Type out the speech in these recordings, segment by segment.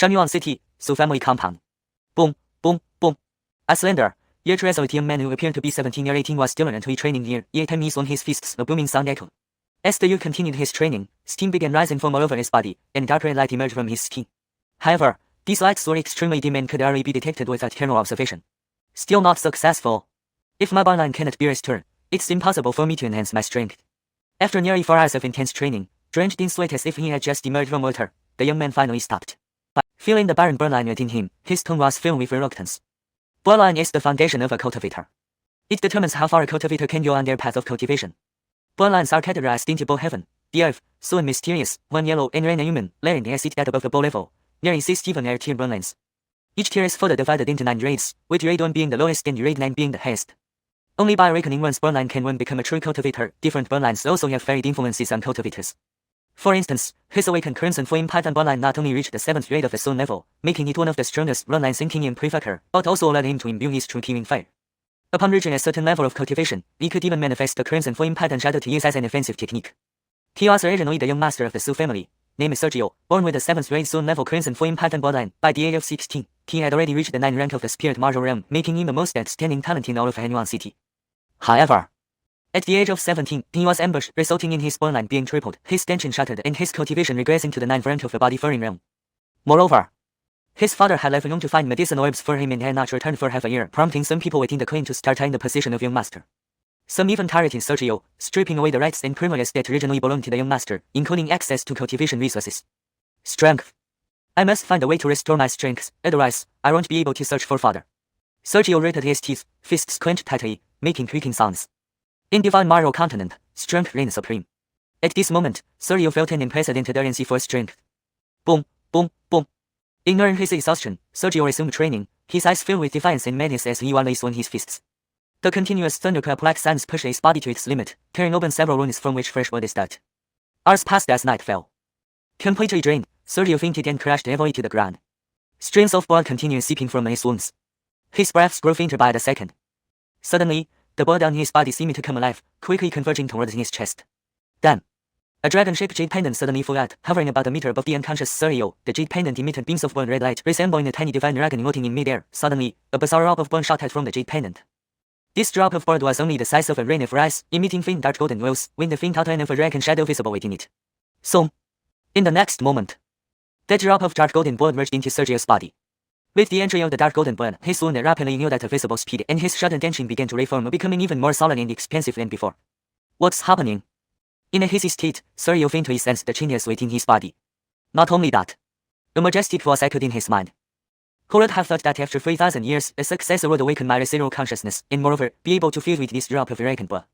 Shengyuan City, Su family compound. Boom, boom, boom. A slender, yet resolute young man who appeared to be 17 or 18 was still until training near, yet miss on his fists, a booming sound echoed. As the youth continued his training, steam began rising from all over his body, and dark red light emerged from his skin. However, these lights were extremely dim and could only be detected without careful observation. Still not successful. If my bloodline cannot be restored, it's impossible for me to enhance my strength. After nearly 4 hours of intense training, drenched in sweat as if he had just emerged from water, the young man finally stopped. Feeling the barren bloodline within him, his tone was filled with reluctance. Bloodline is the foundation of a cultivator. It determines how far a cultivator can go on their path of cultivation. Bloodlines are categorized into bowl heaven, the earth, soul and mysterious, one yellow and red and human, layering as it at above the bowl level, nearing 6 even air tier bloodlines. Each tier is further divided into 9 grades, with grade 1 being the lowest and grade 9 being the highest. Only by awakening one's bloodline can one become a true cultivator. Different bloodlines also have varied influences on cultivators. For instance, his awakened Crimson Flame Python bloodline not only reached the 7th grade of the soul level, making it one of the strongest bloodlines in King and Prefecture, but also allowed him to imbue his true killing fire. Upon reaching a certain level of cultivation, he could even manifest the Crimson Flame Python shadow to use as an offensive technique. He was originally the young master of the Su family, named Sergio, born with the 7th grade soul level Crimson Flame Python bloodline. By the age of 16, he had already reached the 9th rank of the spirit martial realm, making him the most outstanding talent in all of Xianxia City. However, at the age of 17, he was ambushed, resulting in his bloodline being tripled, his tension shattered, and his cultivation regressing to the 9th rank of the body-furring realm. Moreover, his father had left him to find medicinal herbs for him and had not returned for half a year, prompting some people within the clan to start eyeing the position of young master. Some even targeted Sergio, stripping away the rights and privileges that originally belonged to the young master, including access to cultivation resources. Strength. I must find a way to restore my strength, otherwise, I won't be able to search for father. Sergio gritted his teeth, fists clenched tightly, making creaking sounds. In divine martial continent, strength reigned supreme. At this moment, Sergio felt an unprecedented urgency for strength. Boom, boom, boom. Ignoring his exhaustion, Sergio resumed training, his eyes filled with defiance and madness as he wildly swung his fists. The continuous thunderclap-like sounds pushed his body to its limit, tearing open several wounds from which fresh blood started. Hours passed as night fell. Completely drained, Sergio fainted and crashed heavily to the ground. Streams of blood continued seeping from his wounds. His breaths grew fainter by the second. Suddenly, the blood on his body seemed to come alive, quickly converging towards his chest. Then, a dragon-shaped jade pendant suddenly flew out, hovering about a meter above the unconscious Sergio. The jade pendant emitted beams of blood-red light, resembling a tiny divine dragon floating in midair. Suddenly, a bizarre drop of blood shot out from the jade pendant. This drop of blood was only the size of a grain of rice, emitting faint dark golden glows, with the faint outline of a dragon shadow visible within it. So, in the next moment, that drop of dark golden blood merged into Sergio's body. With the entry of the dark golden blood, his wound rapidly healed at a visible speed, and his shattered tension began to reform, becoming even more solid and expansive than before. What's happening? In a hazy state, Sergio faintly sensed the changes within his body. Not only that, a majestic voice echoed in his mind. Who would have thought that after 3,000 years, a successor would awaken my residual consciousness, and moreover, be able to feed with this drop of awakened blood?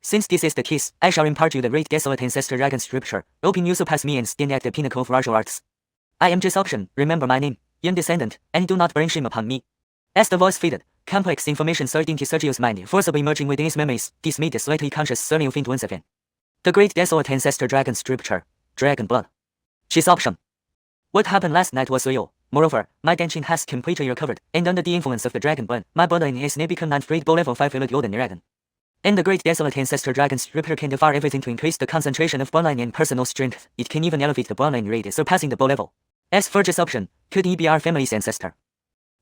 Since this is the case, I shall impart you the great desolate ancestor dragon scripture, helping you surpass me and stand at the pinnacle of martial arts. I am Xianxia, remember my name, young descendant, and do not bring shame upon me. As the voice faded, complex information surged into Sergio's mind, forcibly merging within his memories. This made the slightly conscious Sergio faint once again. The great desolate ancestor dragon scripture, dragon blood. Xianxia. What happened last night was real. Moreover, my tension has completely recovered, and under the influence of the dragon blood, my bloodline is now become 9th grade bow level 5 elite golden dragon. And the great desolate ancestor dragon scripture can devour everything to increase the concentration of bloodline and personal strength. It can even elevate the bloodline rate, surpassing the bow level. As for Xianxia, could he be our family's ancestor?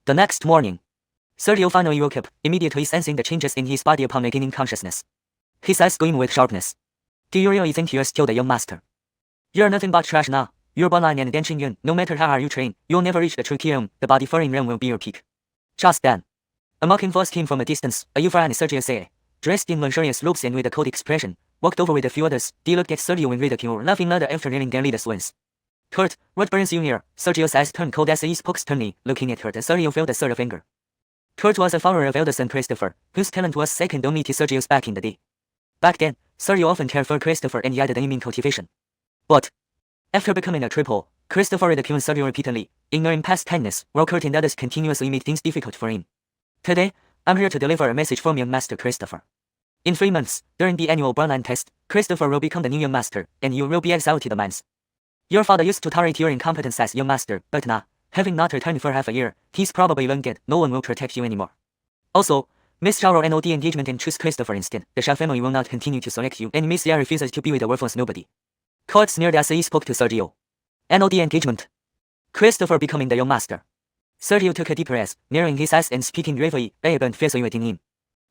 The next morning, Sergio finally woke up, immediately sensing the changes in his body upon regaining consciousness. His eyes gleamed with sharpness. Do you really think you're still the young master? You're nothing but trash now. Your bloodline and Shengyuan, no matter how hard you train, you'll never reach the true key realm. The body-furring realm will be your peak. Just then, a mocking voice came from a distance. A youth and Sergio say, dressed in luxurious robes and with a cold expression, walked over with a few others. They looked at Sergio in ridicule, laughing louder after hearing their leader's words. Kurt, what burns you here? Sergio's eyes turned cold as he spoke sternly, looking at Kurt. Sergio felt a surge of anger. Kurt was a follower of elder son Christopher, whose talent was second only to Sergio's back in the day. Back then, Sergio often cared for Christopher and he had an aim in cultivation. But, after becoming a cripple, Christopher ridiculed Sergio repeatedly, ignoring past kindness, while Kurt and others continuously made things difficult for him. Today, I'm here to deliver a message from young master Christopher. In 3 months, during the annual bloodline test, Christopher will become the new young master, and you will be exiled to the mines. Your father used to tolerate your incompetence as young master, but now, having not returned for half a year, he's probably long dead. No one will protect you anymore. Also, Miss Zhao will NOD engagement and choose Christopher instead. The Shao family will not continue to select you, and Miss Liao refuses to be with a worthless nobody. Kurt sneered as he spoke to Sergio. NOD engagement. Christopher becoming the young master. Sergio took a deep breath, narrowing his eyes and speaking gravely, a burnt fiercely within him.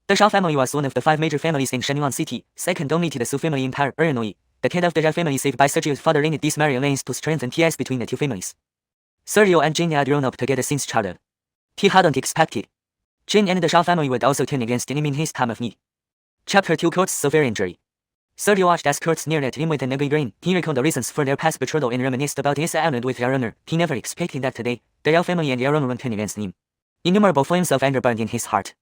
The Shao family was one of the 5 major families in Shengyuan City, second only to the Su family in Empire. The head of the Jade family saved by Sergio's father in this marriage alliance to strengthen ties between the two families. Sergio and Jane had grown up together since childhood. He hadn't expected Jane and the Shao family would also turn against him in his time of need. Chapter 2 Kurt's severe injury. Sergio watched as Kurt sneered at him with an ugly grin. He recalled the reasons for their past betrothal and reminisced about his island with their owner. He never expected that today, the Yao family and their owner would turn against him. Innumerable flames of anger burned in his heart.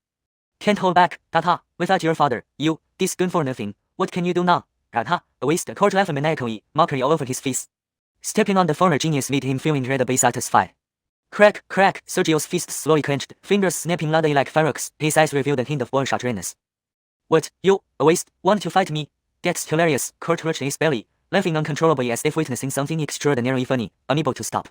Can't hold back, Tata, without your father, you, this gun for nothing, what can you do now? Tata, a waste. Kurt laughed maniacally, mockery all over his face. Stepping on the former genius made him feel incredibly satisfied. Crack, crack, Sergio's fists slowly clenched, fingers snapping loudly like fireworks. His eyes revealed a hint of bloodshot redness. What, you, a waste, want to fight me? That's hilarious. Kurt clutched his belly, laughing uncontrollably as if witnessing something extraordinarily funny, unable to stop.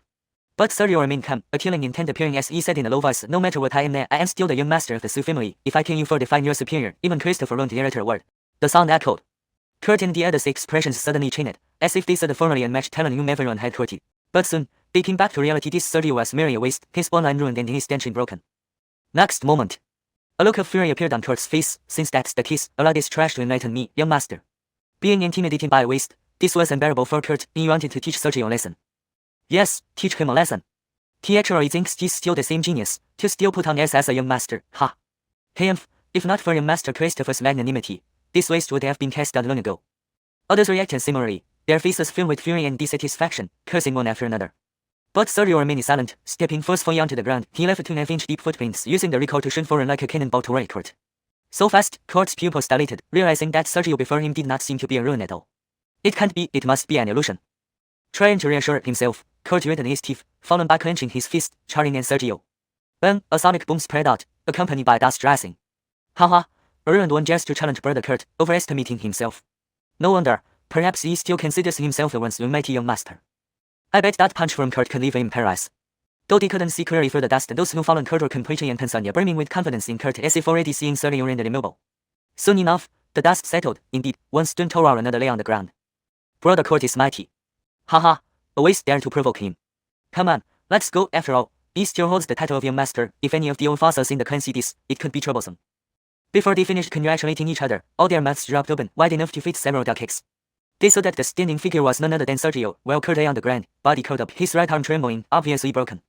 But Sergio remained calm, a killing intent appearing as he said in a low voice, no matter what I am still the young master of the Su family. If I kill you for defying your superior, even Christopher won't dare utter a word. The sound echoed. Kurt and the others' expressions suddenly changed, as if they saw the formerly unmatched talent whom everyone had courted. But soon, they came back to reality. This Sergio was merely a waste, his bloodline ruined and his tension broken. Next moment, a look of fury appeared on Kurt's face. Since that's the case, allow this trash to enlighten me, young master. Being intimidated by a waste, this was unbearable for Kurt. He wanted to teach Sergio a lesson. Yes, teach him a lesson. He actually thinks he's still the same genius, to still put on airs as a young master, ha. Hey, if not for young master Christopher's magnanimity, this waste would have been cast out long ago. Others reacted similarly, their faces filled with fury and dissatisfaction, cursing one after another. But Sergio remained silent, stepping forcefully onto the ground. He left 2.5-inch deep footprints, using the recoil to shoot forward like a cannonball toward Kurt. So fast, Kurt's pupils dilated, realizing that Sergio before him did not seem to be a ruin at all. It can't be, it must be an illusion. Trying to reassure himself, Kurt gritted his teeth, followed by clenching his fist, charging at Sergio. Then, a sonic boom spread out, accompanied by dust rising. Haha, a ruined one just to challenge brother Kurt, overestimating himself. No wonder, perhaps he still considers himself the once almighty young master. I bet that punch from Kurt could leave him paralyzed. Though they couldn't see clearly through the dust, those who followed Kurt were completely unconcerned, brimming with confidence in Kurt as if already seeing Sergio rendered immobile. Soon enough, the dust settled. Indeed, one stone tore out, another lay on the ground. Brother Kurt is mighty. Haha, a waste dare to provoke him. Come on, let's go. After all, he still holds the title of young master. If any of the old fossils in the clan see this, it could be troublesome. Before they finished congratulating each other, all their mouths dropped open, wide enough to fit several duck eggs. They saw that the standing figure was none other than Sergio, while Kurt lay on the ground, body curled up, his right arm trembling, obviously broken.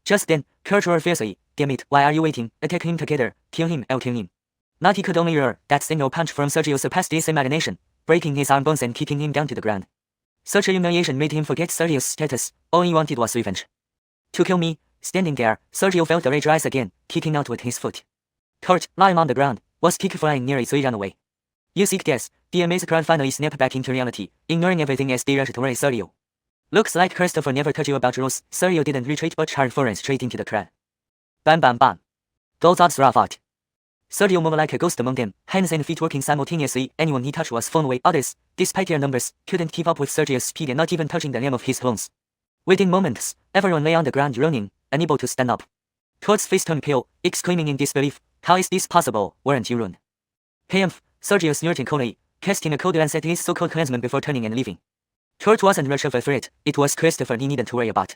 Just then, Kurt roared fiercely, damn it, why are you waiting? Attack him together, kill him, I'll kill him. Not he could only roar, that single punch from Sergio surpassed his imagination, breaking his arm bones and kicking him down to the ground. Such a humiliation made him forget Sergio's status, all he wanted was revenge. To kill me? Standing there, Sergio felt the rage rise again, kicking out with his foot. Kurt, lying on the ground, was kick flying near it, so he ran away. You seek death, the amazed crowd finally snapped back into reality, ignoring everything as they rushed toward Sergio. Looks like Christopher never taught you about rules. Sergio didn't retreat but charged forward straight into the crowd. Bam bam bam. Those odds rough out. Sergio moved like a ghost among them, hands and feet working simultaneously. Anyone he touched was flung away. Others, despite their numbers, couldn't keep up with Sergio's speed and not even touching the hem of his clothes. Within moments, everyone lay on the ground groaning, unable to stand up. Kurt's face turned pale, exclaiming in disbelief, how is this possible? Weren't you ruined? Hey, Sergio snorted coldly, casting a cold glance at his so-called clansman before turning and leaving. Kurt wasn't much of a threat, it was Christopher he needed to worry about.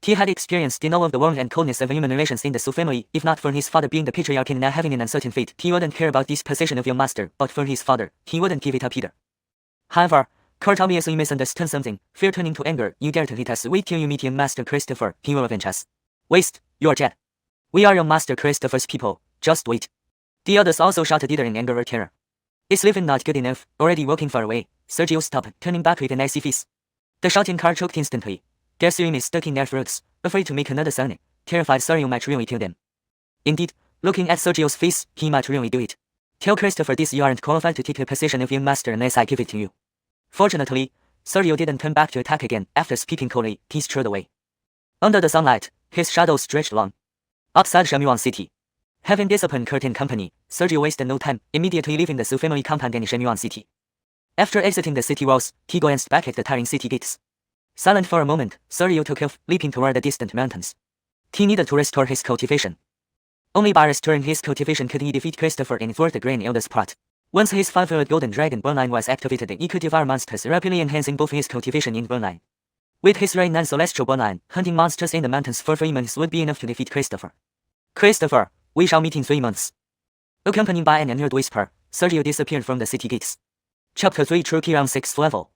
He had experienced in all of the warmth and coldness of human relations in the Su family. If not for his father being the patriarch and now having an uncertain fate, he wouldn't care about this position of young master, but for his father, he wouldn't give it up either. However, Kurt obviously misunderstood something, fear turning to anger. You dare to hit us, wait till you meet young master Christopher, he will avenge us. Waste, you're dead. We are young master Christopher's people, just wait. The others also shouted either in anger or terror. Is living not good enough? Already walking far away, Sergio stopped, turning back with an icy face. The shouting car choked instantly. Their scream is stuck in their throats, afraid to make another sound, terrified Sergio might really kill them. Indeed, looking at Sergio's face, he might really do it. Tell Christopher this, you aren't qualified to take the position of young master unless I give it to you. Fortunately, Sergio didn't turn back to attack again. After speaking coldly, he strode away. Under the sunlight, his shadow stretched long. Outside Xianxia City. Having disciplined Kurt and company, Sergio wasted no time, immediately leaving the Su family compound in Xianxia City. After exiting the city walls, he glanced back at the tiring city gates. Silent for a moment, Sergio took off, leaping toward the distant mountains. He needed to restore his cultivation. Only by restoring his cultivation could he defeat Christopher and thwart the Grand Elder's plot. Once his 5-foot golden dragon bloodline was activated, he could devour monsters, rapidly enhancing both his cultivation and bloodline. With his rare non-celestial bloodline, hunting monsters in the mountains for 3 months would be enough to defeat Christopher. Christopher, we shall meet in 3 months. Accompanied by an angered whisper, Sergio disappeared from the city gates. Chapter 3 True Key Round 6th Level.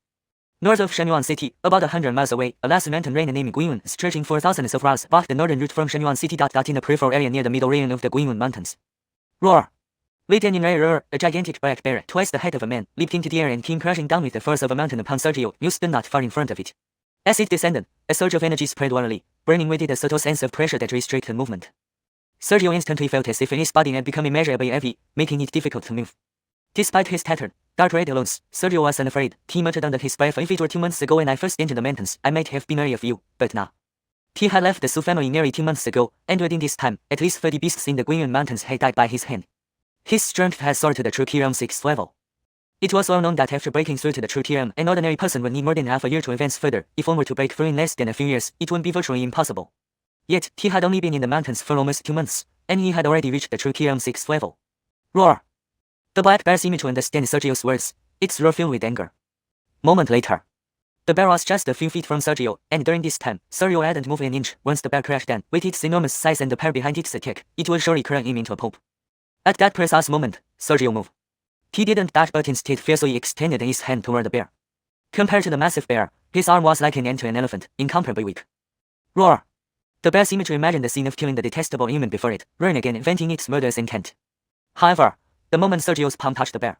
North of Shengyuan City, about 100 miles away, a vast mountain range named Guiyuan, stretching for thousands of rods, blocked the northern route from Shengyuan City. In the peripheral area near the middle region of the Guiyuan Mountains. Roar! Written in rare, a gigantic black bear, twice the height of a man, leaped into the air and came crashing down with the force of a mountain upon Sergio, who stood not far in front of it. As it descended, a surge of energy spread wildly, burning with it a subtle sense of pressure that restricted movement. Sergio instantly felt as if his body had become immeasurably heavy, making it difficult to move. Despite his tattered, dark red clothes, Sergio was unafraid. He muttered under his breath, "If it were 2 months ago when I first entered the mountains, I might have been wary of you, but now." He had left the Su family nearly 2 months ago, and within this time, at least 30 beasts in the Guiyuan Mountains had died by his hand. His strength had soared to the True Key Realm 6th level. It was well known that after breaking through to the True Key Realm, an ordinary person would need more than half a year to advance further. If one were to break through in less than a few years, it would be virtually impossible. Yet, he had only been in the mountains for almost 2 months, and he had already reached the True Key Realm 6th level. Roar! The black bear seemed to understand Sergio's words, its roar filled with anger. Moment later. The bear was just a few feet from Sergio, and during this time, Sergio hadn't moved an inch. Once the bear crashed down, with its enormous size and the power behind its attack, it would surely crush him into a pulp. At that precise moment, Sergio moved. He didn't dash but instead fiercely extended his hand toward the bear. Compared to the massive bear, his arm was like an ant to an elephant, incomparably weak. Roar! The bear seemed to imagine the scene of killing the detestable human before it, roaring again, venting its murderous intent. However, the moment Sergio's palm touched the bear,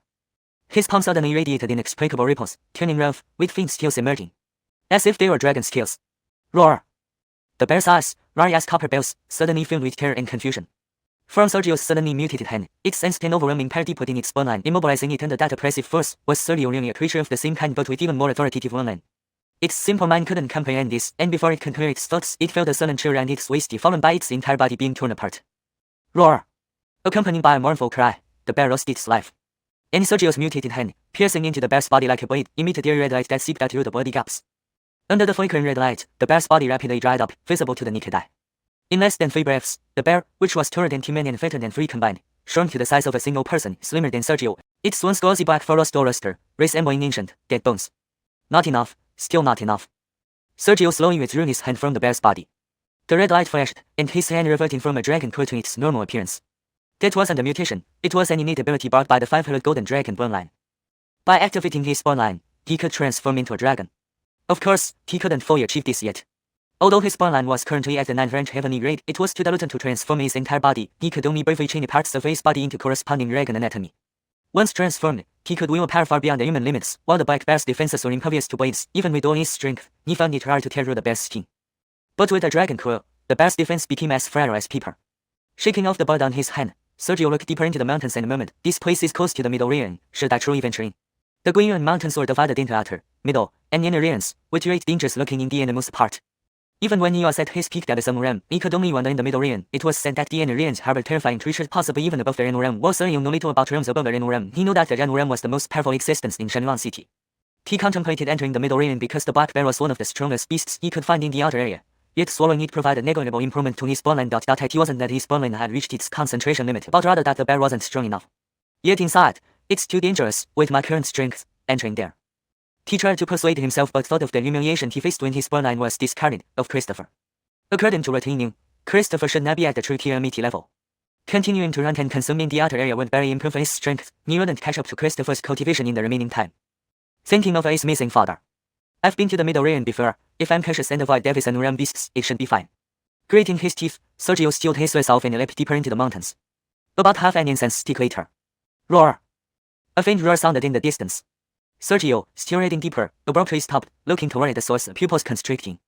his palm suddenly radiated inexplicable ripples, turning rough, with faint scales emerging, as if they were dragon scales. Roar! The bear's eyes, rare as copper bells, suddenly filled with terror and confusion. From Sergio's suddenly mutated hand, it sensed an overwhelming power deep within its bloodline, immobilizing it under that oppressive force. Was Sergio really a creature of the same kind but with even more authoritative bloodline? Its simple mind couldn't comprehend this, and before it could clear its thoughts, it felt a sudden chill around its waist, followed by its entire body being torn apart. Roar! Accompanied by a mournful cry, the bear lost its life. And Sergio's mutated hand, piercing into the bear's body like a blade, emitted a red light that seeped out through the bloody gaps. Under the flickering red light, the bear's body rapidly dried up, visible to the naked eye. In less than 3 breaths, the bear, which was taller than human and fatter than 3 combined, shrunk to the size of a single person, slimmer than Sergio. Its once glossy black fur lost all luster, resembling ancient, dead bones. Not enough, still not enough. Sergio slowly withdrew his hand from the bear's body. The red light flashed, and his hand reverted from a dragon claw to its normal appearance. That wasn't a mutation, it was an innate ability brought by the 500 golden dragon bloodline. By activating his bloodline, he could transform into a dragon. Of course, he couldn't fully achieve this yet. Although his bloodline was currently at the 9th rank heavenly grade, it was too diluted to transform his entire body. He could only briefly change parts of his body into corresponding dragon anatomy. Once transformed, he could wield power far beyond the human limits. While the black bear's defenses were impervious to blades, even with all his strength, he found it hard to tear through the bear's skin. But with a dragon claw, the bear's defense became as fragile as paper. Shaking off the blood on his hand, Sergio looked deeper into the mountains and murmured, "This place is close to the middle region. Should I truly venture in?" The Guiyuan Mountains were divided into outer, middle, and inner regions, with great dangers lurking in the innermost part. Even when he was at his peak at the summer realm, he could only wander in the middle region. It was said that the inner regions harbored terrifying creatures, possibly even above the inner realm. While Sergio knew little about realms above the inner realm, he knew that the inner realm was the most powerful existence in Shengyuan City. He contemplated entering the middle region because the black bear was one of the strongest beasts he could find in the outer area. Yet swallowing it provided negligible improvement to his bloodline. It wasn't that his bloodline had reached its concentration limit, but rather that the bear wasn't strong enough. Yet inside, it's too dangerous, with my current strength, entering there. He tried to persuade himself but thought of the humiliation he faced when his bloodline was discarded, of Christopher. According to what he knew, Christopher should not be at the True Key Realm level. Continuing to run and consume in the outer area would barely improve his strength. He wouldn't catch up to Christopher's cultivation in the remaining time. Thinking of his missing father. "I've been to the middle region before. If I'm cautious and avoid devils and realm beasts, it should be fine." Grating his teeth, Sergio steeled his resolve and leapt deeper into the mountains. About half an incense stick later. Roar! A faint roar sounded in the distance. Sergio, still wading deeper, abruptly stopped, looking toward the source, pupils constricting.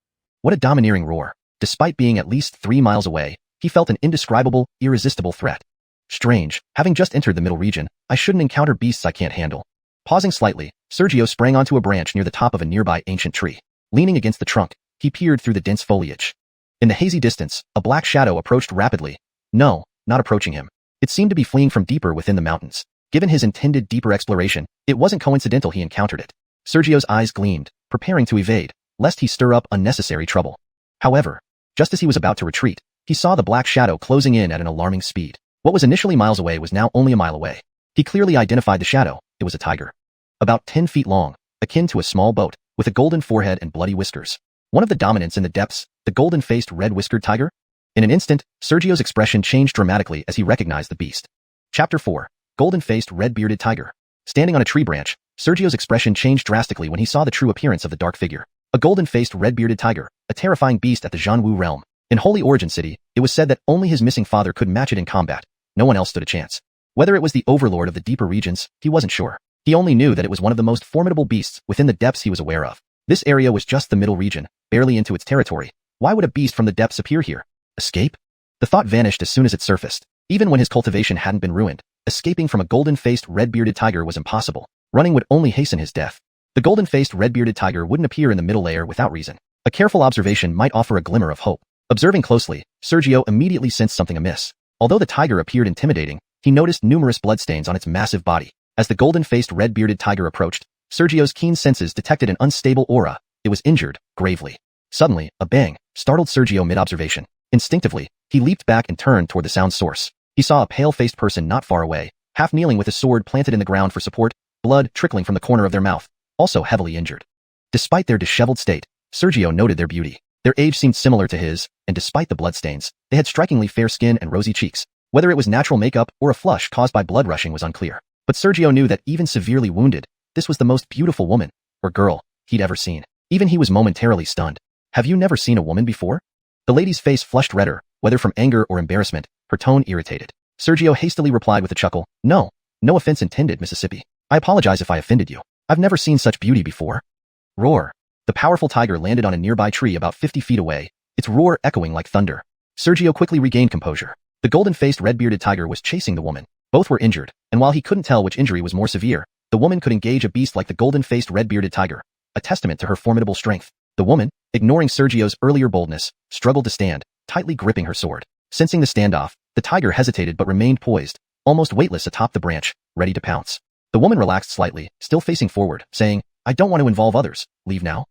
What a domineering roar! Despite being at least 3 miles away, he felt an indescribable, irresistible threat. Strange, having just entered the middle region, I shouldn't encounter beasts I can't handle. Pausing slightly, Sergio sprang onto a branch near the top of a nearby ancient tree. Leaning against the trunk, he peered through the dense foliage. In the hazy distance, a black shadow approached rapidly. No, not approaching him. It seemed to be fleeing from deeper within the mountains. Given his intended deeper exploration, it wasn't coincidental he encountered it. Sergio's eyes gleamed, preparing to evade, lest he stir up unnecessary trouble. However, just as he was about to retreat, he saw the black shadow closing in at an alarming speed. What was initially miles away was now only a mile away. He clearly identified the shadow. It was a tiger. About 10 feet long, akin to a small boat, with a golden forehead and bloody whiskers. One of the dominants in the depths, the golden-faced red-whiskered tiger? In an instant, Sergio's expression changed dramatically as he recognized the beast. Chapter 4. Golden-faced red-bearded tiger. Standing on a tree branch, Sergio's expression changed drastically when he saw the true appearance of the dark figure. A golden-faced red-bearded tiger, a terrifying beast at the Xianwu realm. In Holy Origin City, it was said that only his missing father could match it in combat. No one else stood a chance. Whether it was the overlord of the deeper regions, he wasn't sure. He only knew that it was one of the most formidable beasts within the depths he was aware of. This area was just the middle region, barely into its territory. Why would a beast from the depths appear here? Escape? The thought vanished as soon as it surfaced. Even when his cultivation hadn't been ruined, escaping from a golden-faced red-bearded tiger was impossible. Running would only hasten his death. The golden-faced red-bearded tiger wouldn't appear in the middle layer without reason. A careful observation might offer a glimmer of hope. Observing closely, Sergio immediately sensed something amiss. Although the tiger appeared intimidating, he noticed numerous bloodstains on its massive body. As the golden-faced red-bearded tiger approached, Sergio's keen senses detected an unstable aura. It was injured, gravely. Suddenly, a bang startled Sergio mid-observation. Instinctively, he leaped back and turned toward the sound source. He saw a pale-faced person not far away, half kneeling with a sword planted in the ground for support, blood trickling from the corner of their mouth, also heavily injured. Despite their disheveled state, Sergio noted their beauty. Their age seemed similar to his, and despite the bloodstains, they had strikingly fair skin and rosy cheeks. Whether it was natural makeup or a flush caused by blood rushing was unclear. But Sergio knew that even severely wounded, this was the most beautiful woman, or girl, he'd ever seen. Even he was momentarily stunned. Have you never seen a woman before? The lady's face flushed redder, whether from anger or embarrassment, her tone irritated. Sergio hastily replied with a chuckle, No offense intended, Mississippi. I apologize if I offended you. I've never seen such beauty before. Roar. The powerful tiger landed on a nearby tree about 50 feet away, its roar echoing like thunder. Sergio quickly regained composure. The golden-faced red-bearded tiger was chasing the woman. Both were injured, and while he couldn't tell which injury was more severe, the woman could engage a beast like the golden-faced red-bearded tiger, a testament to her formidable strength. The woman, ignoring Sergio's earlier boldness, struggled to stand, tightly gripping her sword. Sensing the standoff, the tiger hesitated but remained poised, almost weightless atop the branch, ready to pounce. The woman relaxed slightly, still facing forward, saying, I don't want to involve others. Leave now?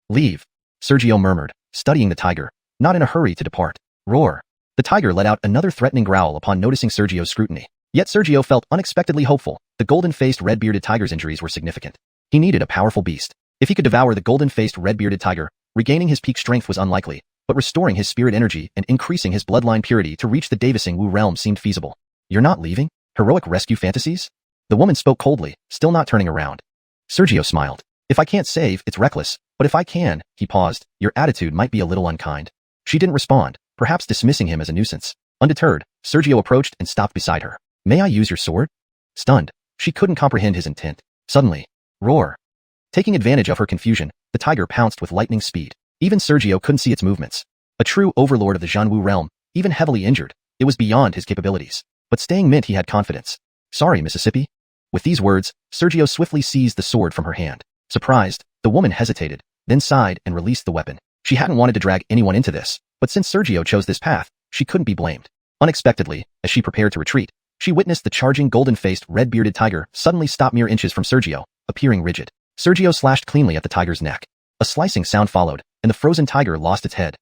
Leave. Sergio murmured, studying the tiger, not in a hurry to depart. Roar. The tiger let out another threatening growl upon noticing Sergio's scrutiny. Yet Sergio felt unexpectedly hopeful. The golden-faced red-bearded tiger's injuries were significant. He needed a powerful beast. If he could devour the golden-faced red-bearded tiger, regaining his peak strength was unlikely, but restoring his spirit energy and increasing his bloodline purity to reach the Davising Wu realm seemed feasible. You're not leaving? Heroic rescue fantasies? The woman spoke coldly, still not turning around. Sergio smiled. If I can't save, it's reckless, but if I can, he paused, your attitude might be a little unkind. She didn't respond, perhaps dismissing him as a nuisance. Undeterred, Sergio approached and stopped beside her. May I use your sword? Stunned, she couldn't comprehend his intent. Suddenly, roar. Taking advantage of her confusion, the tiger pounced with lightning speed. Even Sergio couldn't see its movements. A true overlord of the Xianwu realm, even heavily injured, it was beyond his capabilities. But staying meant he had confidence. Sorry, Mississippi. With these words, Sergio swiftly seized the sword from her hand. Surprised, the woman hesitated, then sighed and released the weapon. She hadn't wanted to drag anyone into this, but since Sergio chose this path, she couldn't be blamed. Unexpectedly, as she prepared to retreat, she witnessed the charging golden-faced red-bearded tiger suddenly stop mere inches from Sergio, appearing rigid. Sergio slashed cleanly at the tiger's neck. A slicing sound followed, and the frozen tiger lost its head.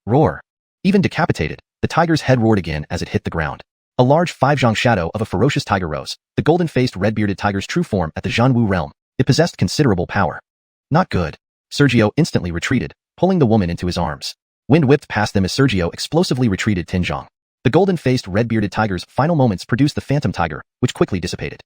Roar. Even decapitated, the tiger's head roared again as it hit the ground. A large 5-zhang shadow of a ferocious tiger rose, the golden-faced red-bearded tiger's true form at the Xianwu realm. It possessed considerable power. Not good. Sergio instantly retreated, pulling the woman into his arms. Wind whipped past them as Sergio explosively retreated 10 zhang. The golden-faced red-bearded tiger's final moments produced the phantom tiger, which quickly dissipated.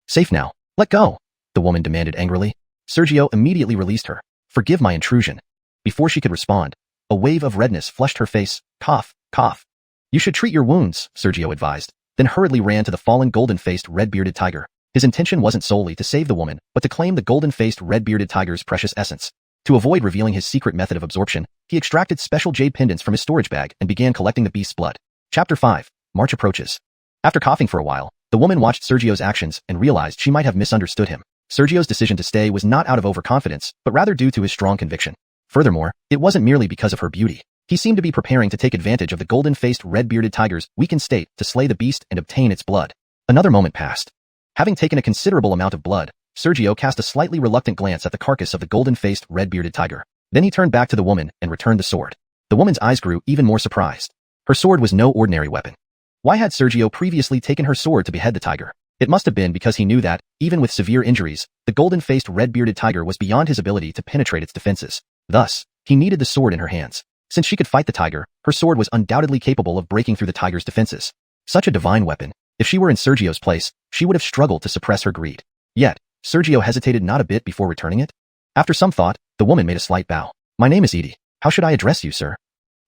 Safe now. Let go, the woman demanded angrily. Sergio immediately released her. Forgive my intrusion. Before she could respond, a wave of redness flushed her face. Cough, cough. You should treat your wounds, Sergio advised, then hurriedly ran to the fallen golden-faced red-bearded tiger. His intention wasn't solely to save the woman, but to claim the golden-faced red-bearded tiger's precious essence. To avoid revealing his secret method of absorption, he extracted special jade pendants from his storage bag and began collecting the beast's blood. Chapter 5. March approaches. After coughing for a while, the woman watched Sergio's actions and realized she might have misunderstood him. Sergio's decision to stay was not out of overconfidence, but rather due to his strong conviction. Furthermore, it wasn't merely because of her beauty. He seemed to be preparing to take advantage of the golden-faced red-bearded tiger's weakened state to slay the beast and obtain its blood. Another moment passed. Having taken a considerable amount of blood, Sergio cast a slightly reluctant glance at the carcass of the golden-faced red-bearded tiger. Then he turned back to the woman and returned the sword. The woman's eyes grew even more surprised. Her sword was no ordinary weapon. Why had Sergio previously taken her sword to behead the tiger? It must have been because he knew that, even with severe injuries, the golden-faced red-bearded tiger was beyond his ability to penetrate its defenses. Thus, He needed the sword in her hands. Since she could fight the tiger, her sword was undoubtedly capable of breaking through the tiger's defenses. Such a divine weapon. If she were in Sergio's place, she would have struggled to suppress her greed. Yet, Sergio hesitated not a bit before returning it. After some thought, the woman made a slight bow. My name is Edie. How should I address you, sir?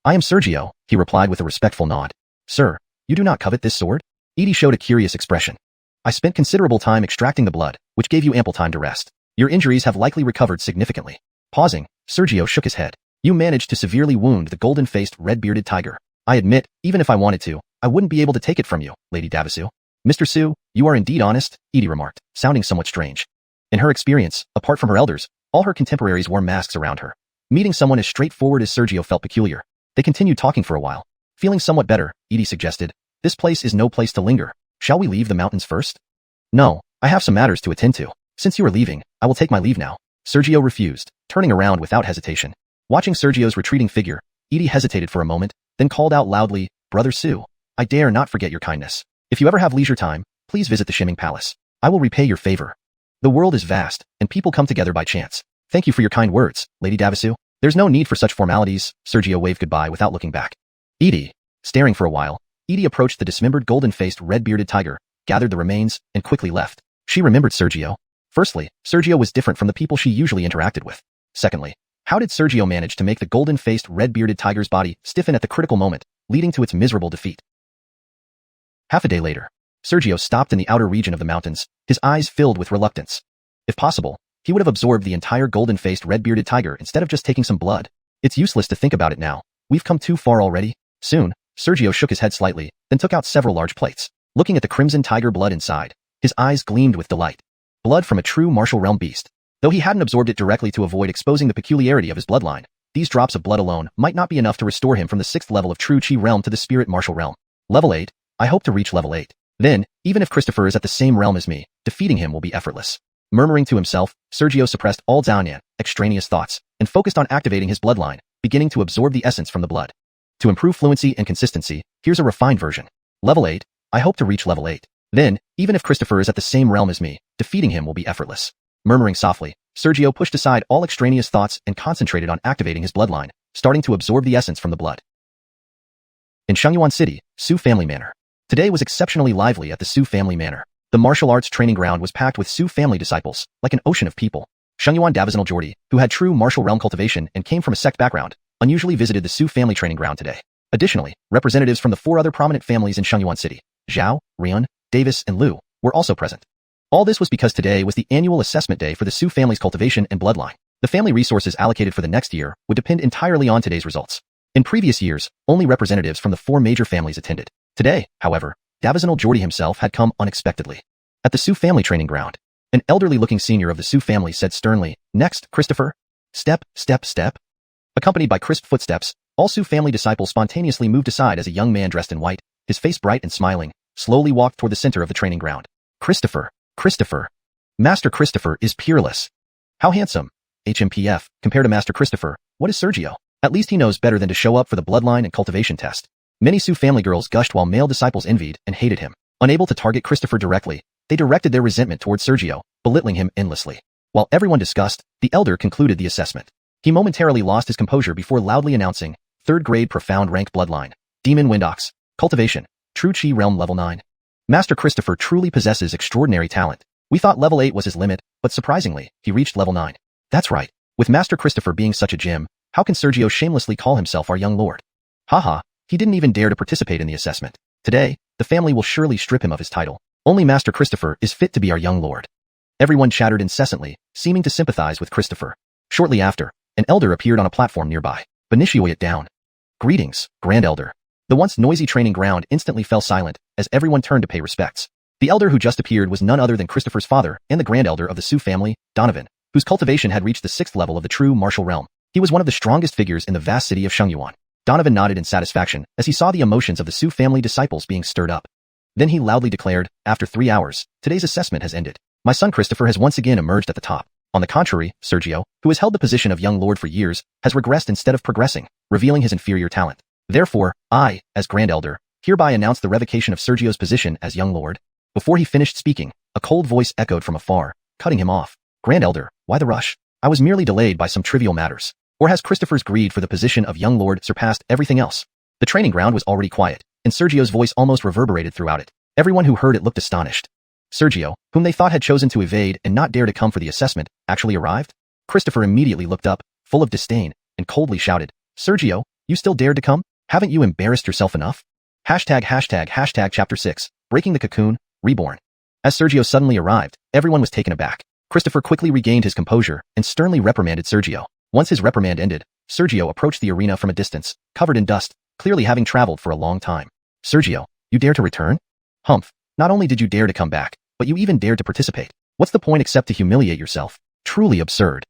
I am Sergio, he replied with a respectful nod. Sir, you do not covet this sword? Edie showed a curious expression. I spent considerable time extracting the blood, which gave you ample time to rest. Your injuries have likely recovered significantly. Pausing, Sergio shook his head. You managed to severely wound the golden-faced, red-bearded tiger. I admit, even if I wanted to, I wouldn't be able to take it from you, Lady Davisu. Mr. Su, you are indeed honest, Edie remarked, sounding somewhat strange. In her experience, apart from her elders, all her contemporaries wore masks around her. Meeting someone as straightforward as Sergio felt peculiar. They continued talking for a while. Feeling somewhat better, Edie suggested, this place is no place to linger. Shall we leave the mountains first? No, I have some matters to attend to. Since you are leaving, I will take my leave now. Sergio refused, turning around without hesitation. Watching Sergio's retreating figure, Edie hesitated for a moment, then called out loudly, Brother Su, I dare not forget your kindness. If you ever have leisure time, please visit the Shimming Palace. I will repay your favor. The world is vast, and people come together by chance. Thank you for your kind words, Lady Davisu. There's no need for such formalities. Sergio waved goodbye without looking back. Edie, staring for a while, Edie approached the dismembered golden-faced red-bearded tiger, gathered the remains, and quickly left. She remembered Sergio. Firstly, Sergio was different from the people she usually interacted with. Secondly, how did Sergio manage to make the golden-faced red-bearded tiger's body stiffen at the critical moment, leading to its miserable defeat? Half a day later, Sergio stopped in the outer region of the mountains, his eyes filled with reluctance. If possible, he would have absorbed the entire golden-faced red-bearded tiger instead of just taking some blood. It's useless to think about it now. We've come too far already. Soon, Sergio shook his head slightly, then took out several large plates. Looking at the crimson tiger blood inside, his eyes gleamed with delight. Blood from a true martial realm beast. Though he hadn't absorbed it directly to avoid exposing the peculiarity of his bloodline, these drops of blood alone might not be enough to restore him from the 6th level of true Qi realm to the spirit martial realm. Level 8, I hope to reach level 8. Then, even if Christopher is at the same realm as me, defeating him will be effortless. Murmuring to himself, Sergio suppressed all Daonan, extraneous thoughts, and focused on activating his bloodline, beginning to absorb the essence from the blood. To improve fluency and consistency, here's a refined version. Level 8, I hope to reach level 8. Then, even if Christopher is at the same realm as me, defeating him will be effortless. Murmuring softly, Sergio pushed aside all extraneous thoughts and concentrated on activating his bloodline, starting to absorb the essence from the blood. In Shengyuan City, Su Family Manor. Today was exceptionally lively at the Su Family Manor. The martial arts training ground was packed with Su family disciples, like an ocean of people. Shengyuan Davisional Jordi, who had true martial realm cultivation and came from a sect background, unusually visited the Su family training ground today. Additionally, representatives from the 4 other prominent families in Shengyuan City, Zhao, Rian, Davis, and Liu, were also present. All this was because today was the annual assessment day for the Su family's cultivation and bloodline. The family resources allocated for the next year would depend entirely on today's results. In previous years, only representatives from the 4 major families attended. Today, however, Davisional Jordi himself had come unexpectedly. At the Su family training ground, an elderly-looking senior of the Su family said sternly, "Next, Christopher. Step, step, step." Accompanied by crisp footsteps, all Su family disciples spontaneously moved aside as a young man dressed in white, his face bright and smiling, slowly walked toward the center of the training ground. Christopher, Christopher. Master Christopher is peerless. How handsome. HMPF, compared to Master Christopher, what is Sergio? At least he knows better than to show up for the bloodline and cultivation test. Many Su family girls gushed while male disciples envied and hated him. Unable to target Christopher directly, they directed their resentment towards Sergio, belittling him endlessly. While everyone discussed, the elder concluded the assessment. He momentarily lost his composure before loudly announcing, 3rd grade profound rank bloodline. Demon Windox. Cultivation. True Qi realm level 9. Master Christopher truly possesses extraordinary talent. We thought level 8 was his limit, but surprisingly, he reached level 9. That's right. With Master Christopher being such a gem, how can Sergio shamelessly call himself our young lord? Haha, he didn't even dare to participate in the assessment. Today, the family will surely strip him of his title. Only Master Christopher is fit to be our young lord. Everyone chattered incessantly, seeming to sympathize with Christopher. Shortly after, an elder appeared on a platform nearby. Benicio it down. Greetings, Grand Elder. The once noisy training ground instantly fell silent as everyone turned to pay respects. The elder who just appeared was none other than Christopher's father and the Grand Elder of the Su family, Donovan, whose cultivation had reached the 6th level of the true martial realm. He was one of the strongest figures in the vast city of Shengyuan. Donovan nodded in satisfaction as he saw the emotions of the Su family disciples being stirred up. Then he loudly declared, after 3 hours, today's assessment has ended. My son Christopher has once again emerged at the top. On the contrary, Sergio, who has held the position of young lord for years, has regressed instead of progressing, revealing his inferior talent. Therefore, I, as Grand Elder, hereby announce the revocation of Sergio's position as young lord. Before he finished speaking, a cold voice echoed from afar, cutting him off. Grand Elder, why the rush? I was merely delayed by some trivial matters. Or has Christopher's greed for the position of young lord surpassed everything else? The training ground was already quiet, and Sergio's voice almost reverberated throughout it. Everyone who heard it looked astonished. Sergio, whom they thought had chosen to evade and not dare to come for the assessment, actually arrived? Christopher immediately looked up, full of disdain, and coldly shouted, "Sergio, you still dared to come? Haven't you embarrassed yourself enough?" ##### Chapter 6, Breaking the Cocoon, Reborn. As Sergio suddenly arrived, everyone was taken aback. Christopher quickly regained his composure and sternly reprimanded Sergio. Once his reprimand ended, Sergio approached the arena from a distance, covered in dust, clearly having traveled for a long time. "Sergio, you dare to return? Humph, not only did you dare to come back, but you even dared to participate. What's the point except to humiliate yourself? Truly absurd.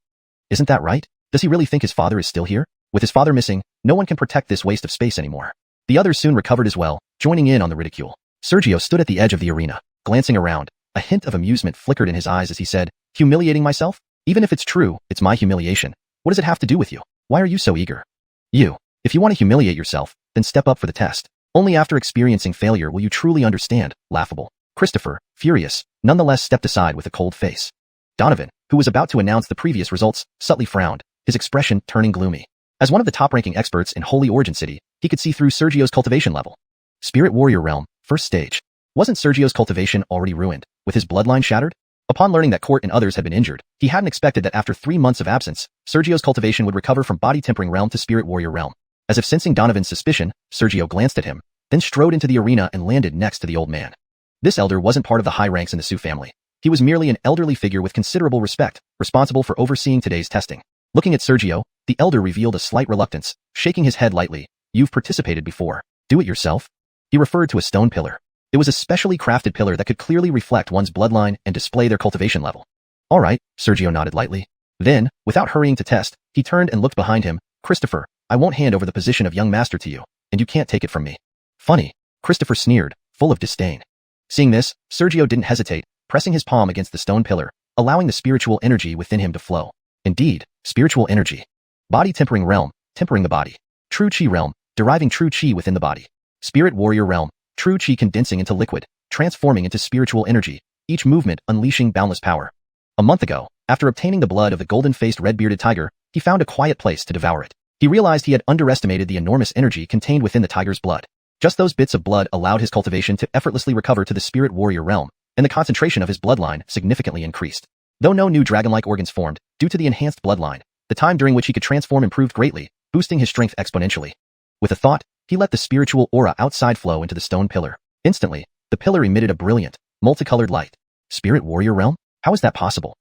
Isn't that right? Does he really think his father is still here? With his father missing, no one can protect this waste of space anymore." The others soon recovered as well, joining in on the ridicule. Sergio stood at the edge of the arena, glancing around. A hint of amusement flickered in his eyes as he said, "Humiliating myself? Even if it's true, it's my humiliation. What does it have to do with you? Why are you so eager? If you want to humiliate yourself, then step up for the test. Only after experiencing failure will you truly understand." Laughable. Christopher, furious, nonetheless stepped aside with a cold face. Donovan, who was about to announce the previous results, subtly frowned, his expression turning gloomy. As one of the top-ranking experts in Holy Origin City, he could see through Sergio's cultivation level. Spirit Warrior Realm, first stage. Wasn't Sergio's cultivation already ruined, with his bloodline shattered? Upon learning that Court and others had been injured, he hadn't expected that after 3 months of absence, Sergio's cultivation would recover from Body Tempering Realm to Spirit Warrior Realm. As if sensing Donovan's suspicion, Sergio glanced at him, then strode into the arena and landed next to the old man. This elder wasn't part of the high ranks in the Su family. He was merely an elderly figure with considerable respect, responsible for overseeing today's testing. Looking at Sergio, the elder revealed a slight reluctance, shaking his head lightly. "You've participated before. Do it yourself?" He referred to a stone pillar. It was a specially crafted pillar that could clearly reflect one's bloodline and display their cultivation level. "All right," Sergio nodded lightly. Then, without hurrying to test, he turned and looked behind him. "Christopher, I won't hand over the position of young master to you, and you can't take it from me." "Funny," Christopher sneered, full of disdain. Seeing this, Sergio didn't hesitate, pressing his palm against the stone pillar, allowing the spiritual energy within him to flow. Indeed, spiritual energy. Body Tempering Realm, tempering the body. True Qi Realm, deriving true Qi within the body. Spirit Warrior Realm, true Qi condensing into liquid, transforming into spiritual energy, each movement unleashing boundless power. A month ago, after obtaining the blood of the golden-faced red-bearded tiger, he found a quiet place to devour it. He realized he had underestimated the enormous energy contained within the tiger's blood. Just those bits of blood allowed his cultivation to effortlessly recover to the Spirit Warrior Realm, and the concentration of his bloodline significantly increased. Though no new dragon-like organs formed, due to the enhanced bloodline, the time during which he could transform improved greatly, boosting his strength exponentially. With a thought, he let the spiritual aura outside flow into the stone pillar. Instantly, the pillar emitted a brilliant, multicolored light. Spirit Warrior Realm? How is that possible?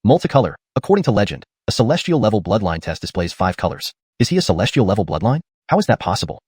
Multicolor. According to legend, a celestial level bloodline test displays 5 colors. Is he a celestial level bloodline? How is that possible?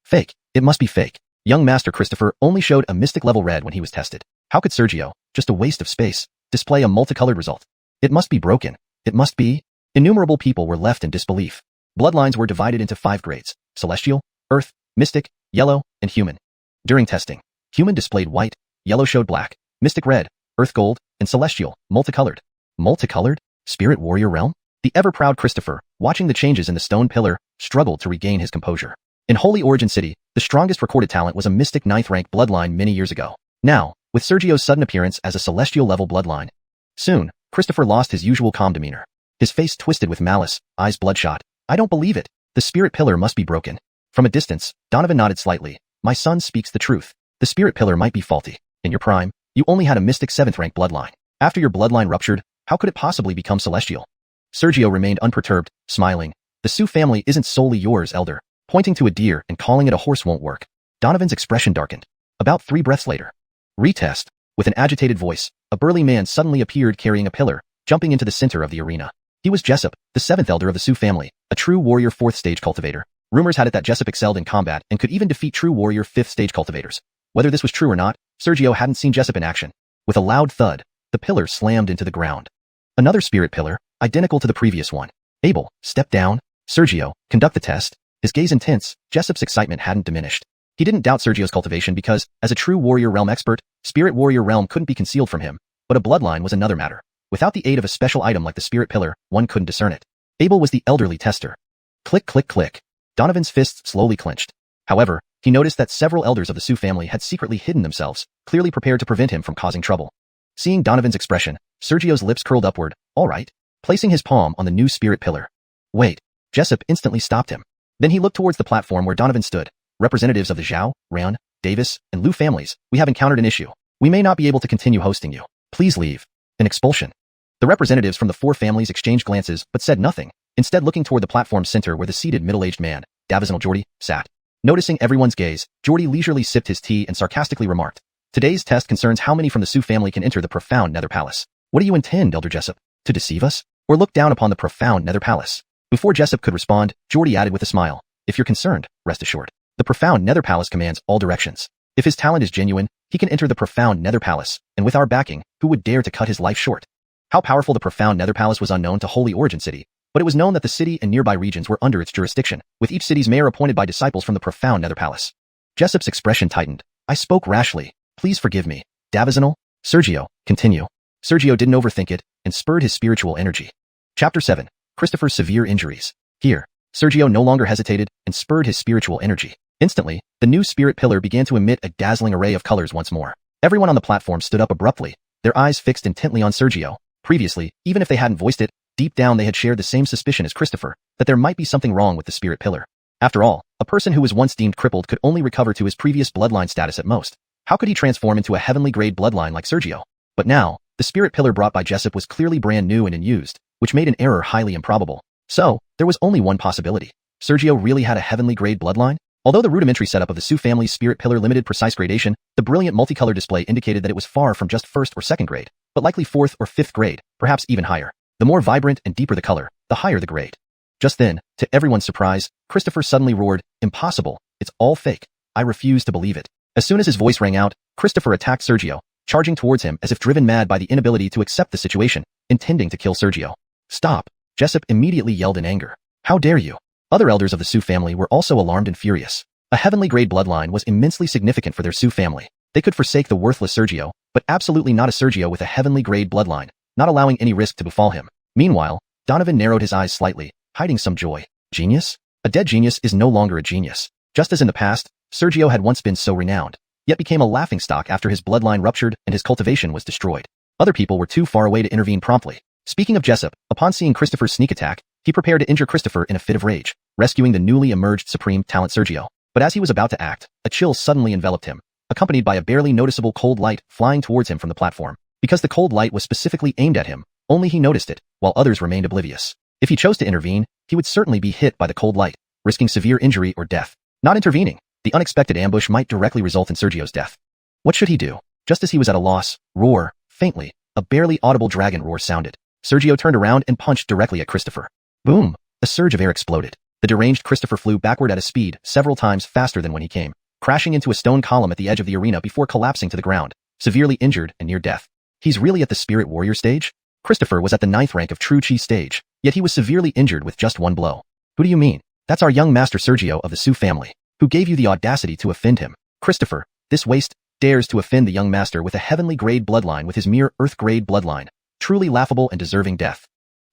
Fake. It must be fake. Young Master Christopher only showed a mystic level red when he was tested. How could Sergio, just a waste of space, display a multicolored result? It must be broken. It must be. Innumerable people were left in disbelief. Bloodlines were divided into 5 grades: celestial, earth, mystic, yellow, and human. During testing, human displayed white, yellow showed black, mystic red, earth gold, and celestial, multicolored. Multicolored? Spirit Warrior Realm? The ever-proud Christopher, watching the changes in the stone pillar, struggled to regain his composure. In Holy Origin City, the strongest recorded talent was a mystic 9th rank bloodline many years ago. Now, with Sergio's sudden appearance as a celestial level bloodline, soon, Christopher lost his usual calm demeanor. His face twisted with malice, eyes bloodshot. "I don't believe it. The spirit pillar must be broken." From a distance, Donovan nodded slightly. "My son speaks the truth. The spirit pillar might be faulty. In your prime, you only had a mystic 7th rank bloodline. After your bloodline ruptured, how could it possibly become celestial?" Sergio remained unperturbed, smiling. "The Su family isn't solely yours, elder." Pointing to a deer and calling it a horse won't work. Donovan's expression darkened. About 3 breaths later. Retest. With an agitated voice, a burly man suddenly appeared carrying a pillar, jumping into the center of the arena. He was Jessup, the 7th elder of the Su family, a true warrior 4th stage cultivator. Rumors had it that Jessup excelled in combat and could even defeat true warrior 5th stage cultivators. Whether this was true or not, Sergio hadn't seen Jessup in action. With a loud thud, the pillar slammed into the ground. Another spirit pillar, identical to the previous one. "Abel, step down. Sergio, conduct the test." His gaze intense, Jessup's excitement hadn't diminished. He didn't doubt Sergio's cultivation because, as a true Warrior Realm expert, Spirit Warrior Realm couldn't be concealed from him, but a bloodline was another matter. Without the aid of a special item like the Spirit Pillar, one couldn't discern it. Abel was the elderly tester. Click, click, click. Donovan's fists slowly clenched. However, he noticed that several elders of the Su family had secretly hidden themselves, clearly prepared to prevent him from causing trouble. Seeing Donovan's expression, Sergio's lips curled upward. "All right." Placing his palm on the new Spirit Pillar. "Wait. Jessup instantly stopped him. Then he looked towards the platform where Donovan stood. Representatives of the Zhao, Ran, Davis, and Liu families, we have encountered an issue. We may not be able to continue hosting you. Please leave. An expulsion. The representatives from the 4 families exchanged glances but said nothing, instead looking toward the platform's center where the seated middle-aged man, Davizonal Jordy, sat. Noticing everyone's gaze, Jordy leisurely sipped his tea and sarcastically remarked, "Today's test concerns how many from the Su family can enter the profound Nether Palace. What do you intend, Elder Jessup? To deceive us? Or look down upon the profound Nether Palace?" Before Jessup could respond, Jordy added with a smile, "If you're concerned, rest assured. The profound Nether Palace commands all directions. If his talent is genuine, he can enter the profound Nether Palace, and with our backing, who would dare to cut his life short?" How powerful the profound Nether Palace was unknown to Holy Origin City, but it was known that the city and nearby regions were under its jurisdiction, with each city's mayor appointed by disciples from the profound Nether Palace. Jessup's expression tightened. "I spoke rashly. Please forgive me. Davizonal? Sergio, continue." Sergio didn't overthink it, and spurred his spiritual energy. Chapter 7. Christopher's severe injuries. Here, Sergio no longer hesitated and spurred his spiritual energy. Instantly, the new spirit pillar began to emit a dazzling array of colors once more. Everyone on the platform stood up abruptly, their eyes fixed intently on Sergio. Previously, even if they hadn't voiced it, deep down they had shared the same suspicion as Christopher, that there might be something wrong with the spirit pillar. After all, a person who was once deemed crippled could only recover to his previous bloodline status at most. How could he transform into a heavenly grade bloodline like Sergio? But now, the spirit pillar brought by Jessup was clearly brand new and unused, which made an error highly improbable. So, there was only one possibility. Sergio really had a heavenly grade bloodline? Although the rudimentary setup of the Su family's spirit pillar limited precise gradation, the brilliant multicolor display indicated that it was far from just 1st or 2nd grade, but likely 4th or 5th grade, perhaps even higher. The more vibrant and deeper the color, the higher the grade. Just then, to everyone's surprise, Christopher suddenly roared, "Impossible! It's all fake. I refuse to believe it." As soon as his voice rang out, Christopher attacked Sergio, charging towards him as if driven mad by the inability to accept the situation, intending to kill Sergio. "Stop!" Jessup immediately yelled in anger. "How dare you?" Other elders of the Su family were also alarmed and furious. A heavenly grade bloodline was immensely significant for their Su family. They could forsake the worthless Sergio, but absolutely not a Sergio with a heavenly grade bloodline, not allowing any risk to befall him. Meanwhile, Donovan narrowed his eyes slightly, hiding some joy. Genius? A dead genius is no longer a genius. Just as in the past, Sergio had once been so renowned, yet became a laughingstock after his bloodline ruptured and his cultivation was destroyed. Other people were too far away to intervene promptly. Speaking of Jessup, upon seeing Christopher's sneak attack, he prepared to injure Christopher in a fit of rage, rescuing the newly emerged supreme talent Sergio. But as he was about to act, a chill suddenly enveloped him, accompanied by a barely noticeable cold light flying towards him from the platform. Because the cold light was specifically aimed at him, only he noticed it, while others remained oblivious. If he chose to intervene, he would certainly be hit by the cold light, risking severe injury or death. Not intervening, the unexpected ambush might directly result in Sergio's death. What should he do? Just as he was at a loss, faintly, a barely audible dragon roar sounded. Sergio turned around and punched directly at Christopher. Boom! A surge of air exploded. The deranged Christopher flew backward at a speed several times faster than when he came, crashing into a stone column at the edge of the arena before collapsing to the ground, severely injured and near death. He's really at the Spirit Warrior stage? Christopher was at the 9th rank of True Chi stage, yet he was severely injured with just one blow. Who do you mean? That's our young master Sergio of the Su family, who gave you the audacity to offend him. Christopher, this waste, dares to offend the young master with a heavenly grade bloodline with his mere earth grade bloodline. Truly laughable and deserving death.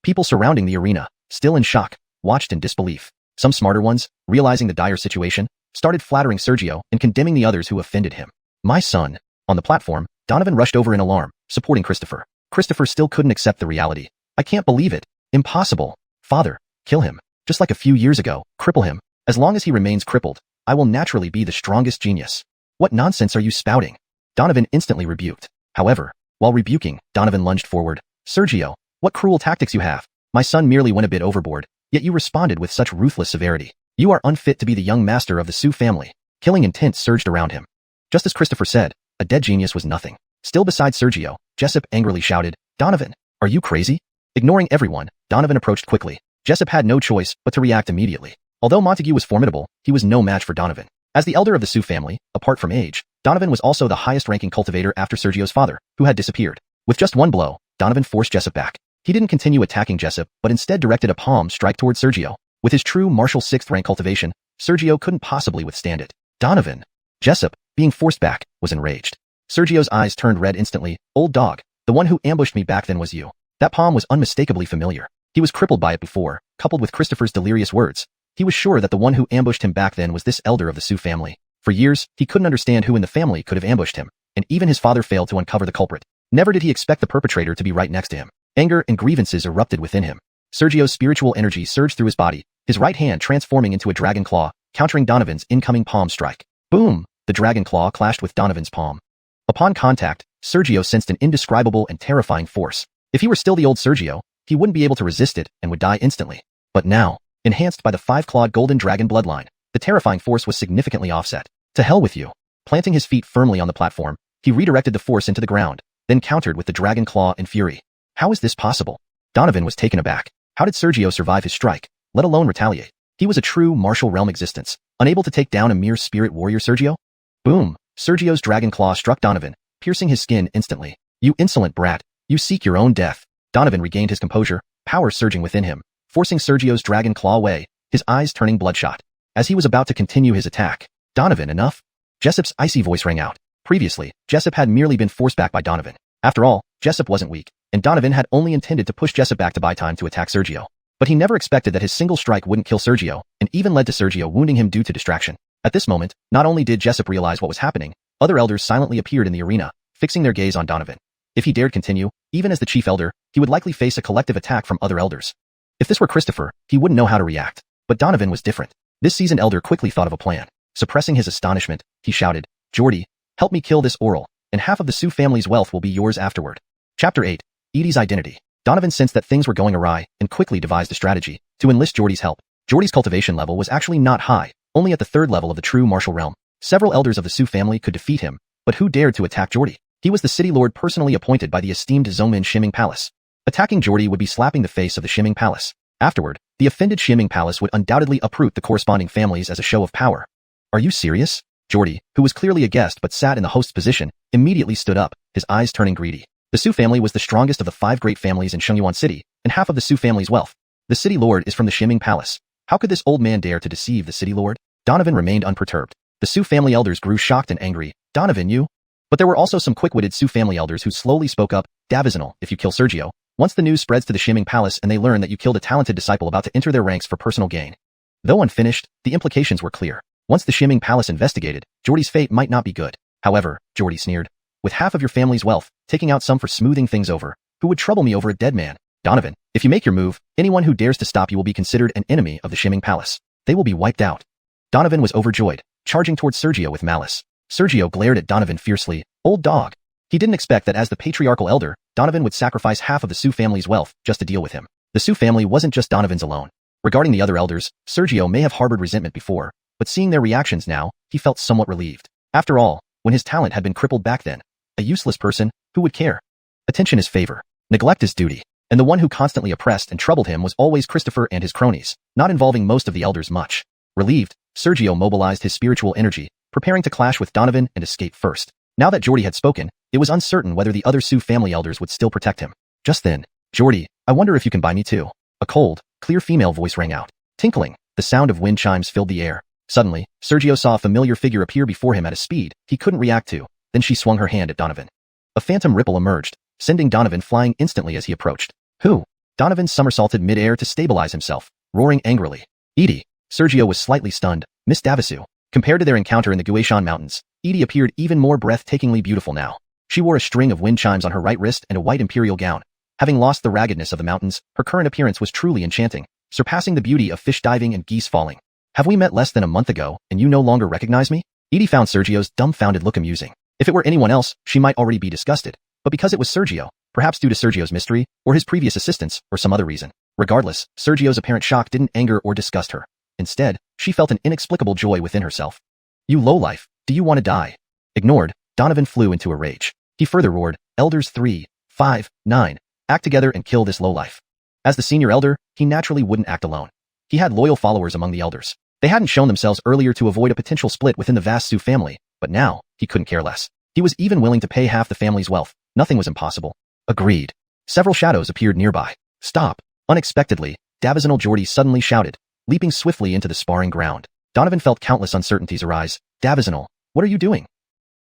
People surrounding the arena, still in shock, watched in disbelief. Some smarter ones, realizing the dire situation, started flattering Sergio and condemning the others who offended him. My son. On the platform, Donovan rushed over in alarm, supporting Christopher. Christopher still couldn't accept the reality. I can't believe it. Impossible. Father, kill him. Just like a few years ago, cripple him. As long as he remains crippled, I will naturally be the strongest genius. What nonsense are you spouting? Donovan instantly rebuked. However, while rebuking, Donovan lunged forward. Sergio, what cruel tactics you have. My son merely went a bit overboard, yet you responded with such ruthless severity. You are unfit to be the young master of the Su family. Killing intent surged around him. Just as Christopher said, a dead genius was nothing. Still beside Sergio, Jessup angrily shouted, Donovan, are you crazy? Ignoring everyone, Donovan approached quickly. Jessup had no choice but to react immediately. Although Montague was formidable, he was no match for Donovan. As the elder of the Su family, apart from age, Donovan was also the highest-ranking cultivator after Sergio's father, who had disappeared. With just one blow, Donovan forced Jessup back. He didn't continue attacking Jessup, but instead directed a palm strike towards Sergio. With his true martial 6th-rank cultivation, Sergio couldn't possibly withstand it. Donovan! Jessup, being forced back, was enraged. Sergio's eyes turned red instantly. Old dog, the one who ambushed me back then was you. That palm was unmistakably familiar. He was crippled by it before, coupled with Christopher's delirious words. He was sure that the one who ambushed him back then was this elder of the Su family. For years, he couldn't understand who in the family could have ambushed him, and even his father failed to uncover the culprit. Never did he expect the perpetrator to be right next to him. Anger and grievances erupted within him. Sergio's spiritual energy surged through his body, his right hand transforming into a dragon claw, countering Donovan's incoming palm strike. Boom! The dragon claw clashed with Donovan's palm. Upon contact, Sergio sensed an indescribable and terrifying force. If he were still the old Sergio, he wouldn't be able to resist it and would die instantly. But now, enhanced by the 5-clawed golden dragon bloodline, the terrifying force was significantly offset. To hell with you. Planting his feet firmly on the platform, he redirected the force into the ground, then countered with the dragon claw in fury. How is this possible? Donovan was taken aback. How did Sergio survive his strike, let alone retaliate? He was a true martial realm existence, unable to take down a mere spirit warrior Sergio? Boom! Sergio's dragon claw struck Donovan, piercing his skin instantly. You insolent brat, you seek your own death. Donovan regained his composure, power surging within him, forcing Sergio's dragon claw away, his eyes turning bloodshot. As he was about to continue his attack, Donovan, enough? Jessup's icy voice rang out. Previously, Jessup had merely been forced back by Donovan. After all, Jessup wasn't weak, and Donovan had only intended to push Jessup back to buy time to attack Sergio. But he never expected that his single strike wouldn't kill Sergio, and even led to Sergio wounding him due to distraction. At this moment, not only did Jessup realize what was happening, other elders silently appeared in the arena, fixing their gaze on Donovan. If he dared continue, even as the chief elder, he would likely face a collective attack from other elders. If this were Christopher, he wouldn't know how to react. But Donovan was different. This seasoned elder quickly thought of a plan. Suppressing his astonishment, he shouted, "Jordy, help me kill this Oral, and half of the Sioux family's wealth will be yours afterward." Chapter 8. Edie's Identity. Donovan sensed that things were going awry, and quickly devised a strategy to enlist Jordy's help. Jordy's cultivation level was actually not high, only at the 3rd level of the true martial realm. Several elders of the Sioux family could defeat him, but who dared to attack Jordy? He was the city lord personally appointed by the esteemed Zongmin Shiming Palace. Attacking Jordy would be slapping the face of the Shiming Palace. Afterward, the offended Shiming Palace would undoubtedly uproot the corresponding families as a show of power. Are you serious? Jordy, who was clearly a guest but sat in the host's position, immediately stood up, his eyes turning greedy. The Sioux family was the strongest of the 5 great families in Shengyuan City, and half of the Sioux family's wealth. The city lord is from the Shiming Palace. How could this old man dare to deceive the city lord? Donovan remained unperturbed. The Sioux family elders grew shocked and angry. Donovan, you? But there were also some quick-witted Sioux family elders who slowly spoke up. Davizanal, if you kill Sergio, once the news spreads to the Shiming Palace and they learn that you killed a talented disciple about to enter their ranks for personal gain. Though unfinished, the implications were clear. Once the Shiming Palace investigated, Jordy's fate might not be good. However, Jordy sneered, with half of your family's wealth, taking out some for smoothing things over, who would trouble me over a dead man? Donovan, if you make your move, anyone who dares to stop you will be considered an enemy of the Shiming Palace. They will be wiped out. Donovan was overjoyed, charging towards Sergio with malice. Sergio glared at Donovan fiercely. Old dog. He didn't expect that as the patriarchal elder, Donovan would sacrifice half of the Sioux family's wealth just to deal with him. The Sioux family wasn't just Donovan's alone. Regarding the other elders, Sergio may have harbored resentment before, but seeing their reactions now, he felt somewhat relieved. After all, when his talent had been crippled back then, a useless person, who would care? Attention is favor. Neglect is duty. And the one who constantly oppressed and troubled him was always Christopher and his cronies, not involving most of the elders much. Relieved, Sergio mobilized his spiritual energy, preparing to clash with Donovan and escape first. Now that Jordy had spoken, it was uncertain whether the other Sioux family elders would still protect him. Just then, Jordy, I wonder if you can buy me too. A cold, clear female voice rang out. Tinkling, the sound of wind chimes filled the air. Suddenly, Sergio saw a familiar figure appear before him at a speed he couldn't react to. Then she swung her hand at Donovan. A phantom ripple emerged, sending Donovan flying instantly as he approached. Who? Donovan somersaulted mid-air to stabilize himself, roaring angrily. Edie. Sergio was slightly stunned. Miss Davisu. Compared to their encounter in the Guiyuan Mountains, Edie appeared even more breathtakingly beautiful now. She wore a string of wind chimes on her right wrist and a white imperial gown. Having lost the raggedness of the mountains, her current appearance was truly enchanting, surpassing the beauty of fish diving and geese falling. Have we met less than a month ago, and you no longer recognize me? Edie found Sergio's dumbfounded look amusing. If it were anyone else, she might already be disgusted. But because it was Sergio, perhaps due to Sergio's mystery, or his previous assistance, or some other reason. Regardless, Sergio's apparent shock didn't anger or disgust her. Instead, she felt an inexplicable joy within herself. You lowlife, do you want to die? Ignored, Donovan flew into a rage. He further roared, Elders 3, 5, 9, act together and kill this lowlife. As the senior elder, he naturally wouldn't act alone. He had loyal followers among the elders. They hadn't shown themselves earlier to avoid a potential split within the vast Sioux family, but now, he couldn't care less. He was even willing to pay half the family's wealth. Nothing was impossible. Agreed. Several shadows appeared nearby. Stop. Unexpectedly, Davizanal Jordy suddenly shouted, leaping swiftly into the sparring ground. Donovan felt countless uncertainties arise. Davizanal, what are you doing?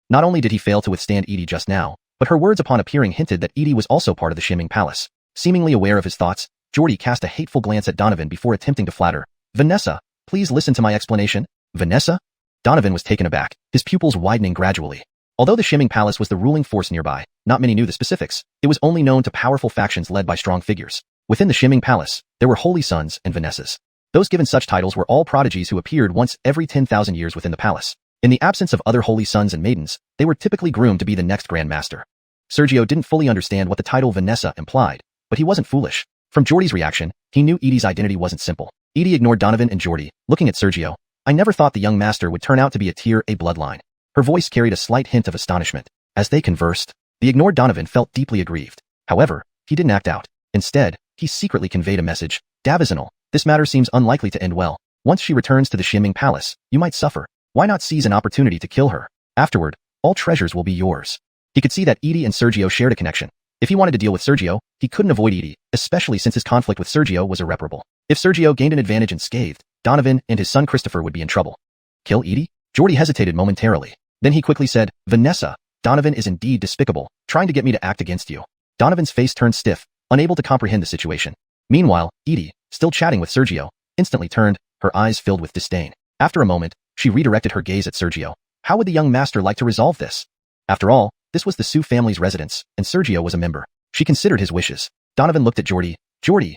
Not only did he fail to withstand Edie just now, but her words upon appearing hinted that Edie was also part of the Shiming Palace. Seemingly aware of his thoughts, Jordy cast a hateful glance at Donovan before attempting to flatter. Vanessa, please listen to my explanation. Vanessa? Donovan was taken aback, his pupils widening gradually. Although the Shiming Palace was the ruling force nearby, not many knew the specifics. It was only known to powerful factions led by strong figures. Within the Shiming Palace, there were Holy Sons and Vanessas. Those given such titles were all prodigies who appeared once every 10,000 years within the palace. In the absence of other holy sons and maidens, they were typically groomed to be the next Grand Master. Sergio didn't fully understand what the title Vanessa implied, but he wasn't foolish. From Jordy's reaction, he knew Edie's identity wasn't simple. Edie ignored Donovan and Jordy, looking at Sergio. I never thought the young master would turn out to be a tier A bloodline. Her voice carried a slight hint of astonishment. As they conversed, the ignored Donovan felt deeply aggrieved. However, he didn't act out. Instead, he secretly conveyed a message. Davizanal, this matter seems unlikely to end well. Once she returns to the Xianxia Palace, you might suffer. Why not seize an opportunity to kill her? Afterward, all treasures will be yours. He could see that Edie and Sergio shared a connection. If he wanted to deal with Sergio, he couldn't avoid Edie, especially since his conflict with Sergio was irreparable. If Sergio gained an advantage unscathed, Donovan and his son Christopher would be in trouble. Kill Edie? Jordy hesitated momentarily. Then he quickly said, Vanessa, Donovan is indeed despicable, trying to get me to act against you. Donovan's face turned stiff, unable to comprehend the situation. Meanwhile, Edie, still chatting with Sergio, instantly turned, her eyes filled with disdain. After a moment, she redirected her gaze at Sergio. How would the young master like to resolve this? After all, this was the Su family's residence, and Sergio was a member. She considered his wishes. Donovan looked at Jordy. Jordy,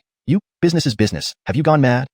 business is business. Have you gone mad?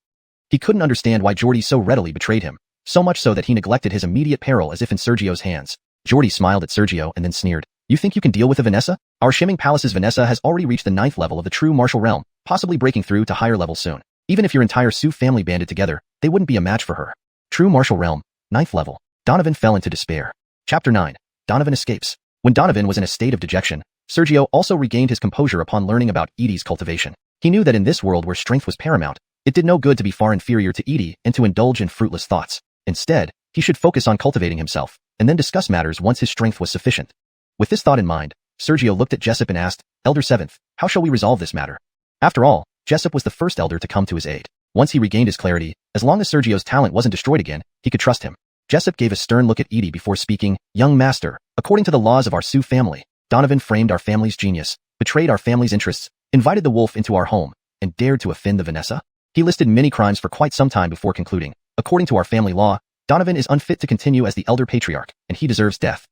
He couldn't understand why Jordy so readily betrayed him, so much so that he neglected his immediate peril as if in Sergio's hands. Jordy smiled at Sergio and then sneered. You think you can deal with a Vanessa? Our Xianxia Palace's Vanessa has already reached the 9th level of the true martial realm, possibly breaking through to higher levels soon. Even if your entire Su family banded together, they wouldn't be a match for her. True martial realm, 9th level. Donovan fell into despair. Chapter 9. Donovan escapes. When Donovan was in a state of dejection, Sergio also regained his composure upon learning about Edie's cultivation. He knew that in this world where strength was paramount, it did no good to be far inferior to Edie and to indulge in fruitless thoughts. Instead, he should focus on cultivating himself, and then discuss matters once his strength was sufficient. With this thought in mind, Sergio looked at Jessup and asked, Elder Seventh, how shall we resolve this matter? After all, Jessup was the first elder to come to his aid. Once he regained his clarity, as long as Sergio's talent wasn't destroyed again, he could trust him. Jessup gave a stern look at Edie before speaking, Young master, according to the laws of our Su family, Donovan framed our family's genius, betrayed our family's interests, invited the wolf into our home, and dared to offend the Vanessa? He listed many crimes for quite some time before concluding, according to our family law, Donovan is unfit to continue as the elder patriarch, and he deserves death.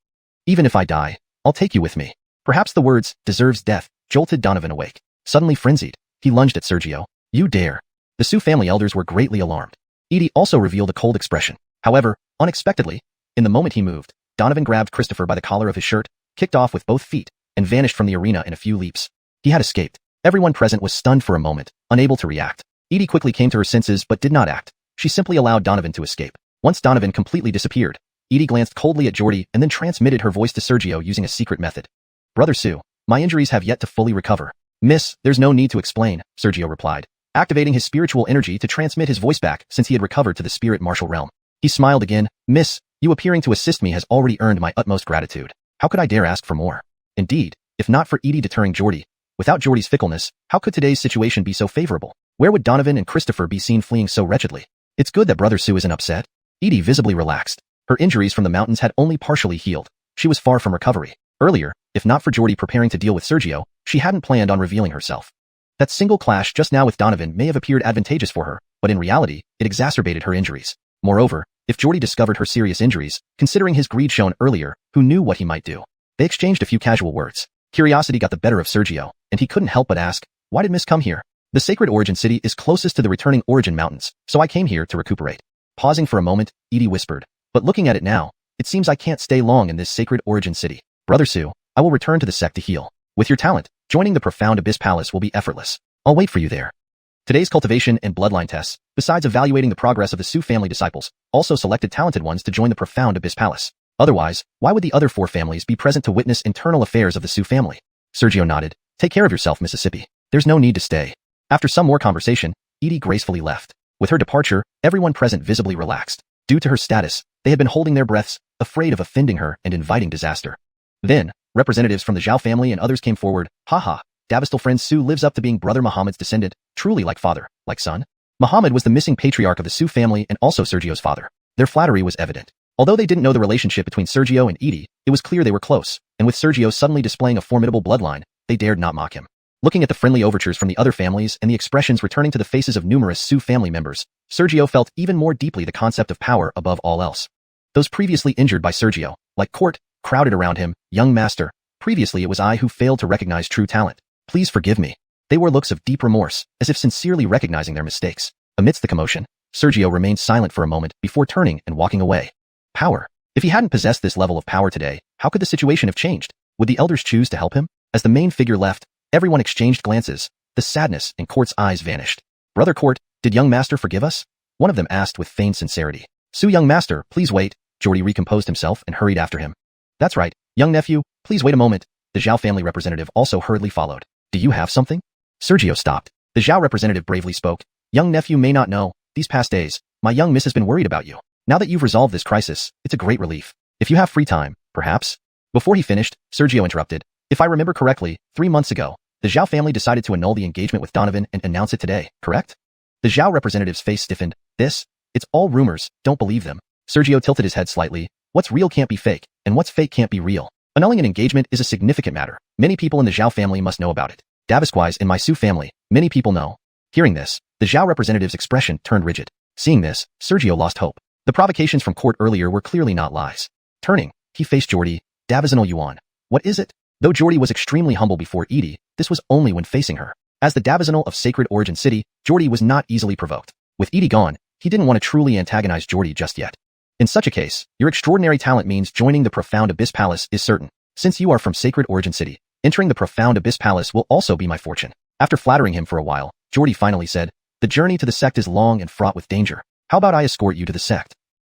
Even if I die, I'll take you with me. Perhaps the words, deserves death, jolted Donovan awake. Suddenly frenzied, he lunged at Sergio. You dare. The Su family elders were greatly alarmed. Edie also revealed a cold expression. However, unexpectedly, in the moment he moved, Donovan grabbed Christopher by the collar of his shirt, kicked off with both feet, and vanished from the arena in a few leaps. He had escaped. Everyone present was stunned for a moment, unable to react. Edie quickly came to her senses but did not act. She simply allowed Donovan to escape. Once Donovan completely disappeared, Edie glanced coldly at Jordy and then transmitted her voice to Sergio using a secret method. Brother Su, my injuries have yet to fully recover. Miss, there's no need to explain, Sergio replied, activating his spiritual energy to transmit his voice back since he had recovered to the spirit martial realm. He smiled again. Miss, you appearing to assist me has already earned my utmost gratitude. How could I dare ask for more? Indeed, if not for Edie deterring Jordy, without Jordy's fickleness, how could today's situation be so favorable? Where would Donovan and Christopher be seen fleeing so wretchedly? It's good that Brother Su isn't upset. Edie visibly relaxed. Her injuries from the mountains had only partially healed. She was far from recovery. Earlier, if not for Jordy preparing to deal with Sergio, she hadn't planned on revealing herself. That single clash just now with Donovan may have appeared advantageous for her, but in reality, it exacerbated her injuries. Moreover, if Jordy discovered her serious injuries, considering his greed shown earlier, who knew what he might do? They exchanged a few casual words. Curiosity got the better of Sergio, and he couldn't help but ask, why did Miss come here? The sacred origin city is closest to the returning origin mountains, so I came here to recuperate. Pausing for a moment, Edie whispered, but looking at it now, it seems I can't stay long in this sacred origin city. Brother Su, I will return to the sect to heal. With your talent, joining the profound Abyss Palace will be effortless. I'll wait for you there. Today's cultivation and bloodline tests, besides evaluating the progress of the Su family disciples, also selected talented ones to join the profound Abyss Palace. Otherwise, why would the other 4 families be present to witness internal affairs of the Su family? Sergio nodded. Take care of yourself, Mississippi. There's no need to stay. After some more conversation, Edie gracefully left. With her departure, everyone present visibly relaxed. Due to her status, they had been holding their breaths, afraid of offending her and inviting disaster. Then, representatives from the Zhao family and others came forward. Haha, Davistal friend Su lives up to being Brother Muhammad's descendant, truly like father, like son. Muhammad was the missing patriarch of the Su family and also Sergio's father. Their flattery was evident. Although they didn't know the relationship between Sergio and Edie, it was clear they were close, and with Sergio suddenly displaying a formidable bloodline, they dared not mock him. Looking at the friendly overtures from the other families and the expressions returning to the faces of numerous Su family members, Sergio felt even more deeply the concept of power above all else. Those previously injured by Sergio, like Court, crowded around him. Young master, previously it was I who failed to recognize true talent. Please forgive me. They wore looks of deep remorse, as if sincerely recognizing their mistakes. Amidst the commotion, Sergio remained silent for a moment before turning and walking away. Power. If he hadn't possessed this level of power today, how could the situation have changed? Would the elders choose to help him? As the main figure left, everyone exchanged glances. The sadness in Court's eyes vanished. Brother Court, did young master forgive us? One of them asked with feigned sincerity. Young master, please wait. Jordy recomposed himself and hurried after him. That's right, young nephew, please wait a moment. The Zhao family representative also hurriedly followed. Do you have something? Sergio stopped. The Zhao representative bravely spoke. Young nephew may not know, these past days, my young miss has been worried about you. Now that you've resolved this crisis, it's a great relief. If you have free time, perhaps? Before he finished, Sergio interrupted. If I remember correctly, 3 months ago, the Zhao family decided to annul the engagement with Donovan and announce it today, correct? The Zhao representative's face stiffened. It's all rumors, don't believe them. Sergio tilted his head slightly. What's real can't be fake, and what's fake can't be real. Annulling an engagement is a significant matter. Many people in the Zhao family must know about it. Davisquise in my Su family, many people know. Hearing this, the Zhao representative's expression turned rigid. Seeing this, Sergio lost hope. The provocations from court earlier were clearly not lies. Turning, he faced Jordy. Davisional Yuan. What is it? Though Jordy was extremely humble before Edie, this was only when facing her. As the Davisional of Sacred Origin City, Jordy was not easily provoked. With Edie gone, he didn't want to truly antagonize Jordy just yet. In such a case, your extraordinary talent means joining the Profound Abyss Palace is certain. Since you are from Sacred Origin City, entering the Profound Abyss Palace will also be my fortune. After flattering him for a while, Jordy finally said, the journey to the sect is long and fraught with danger. How about I escort you to the sect?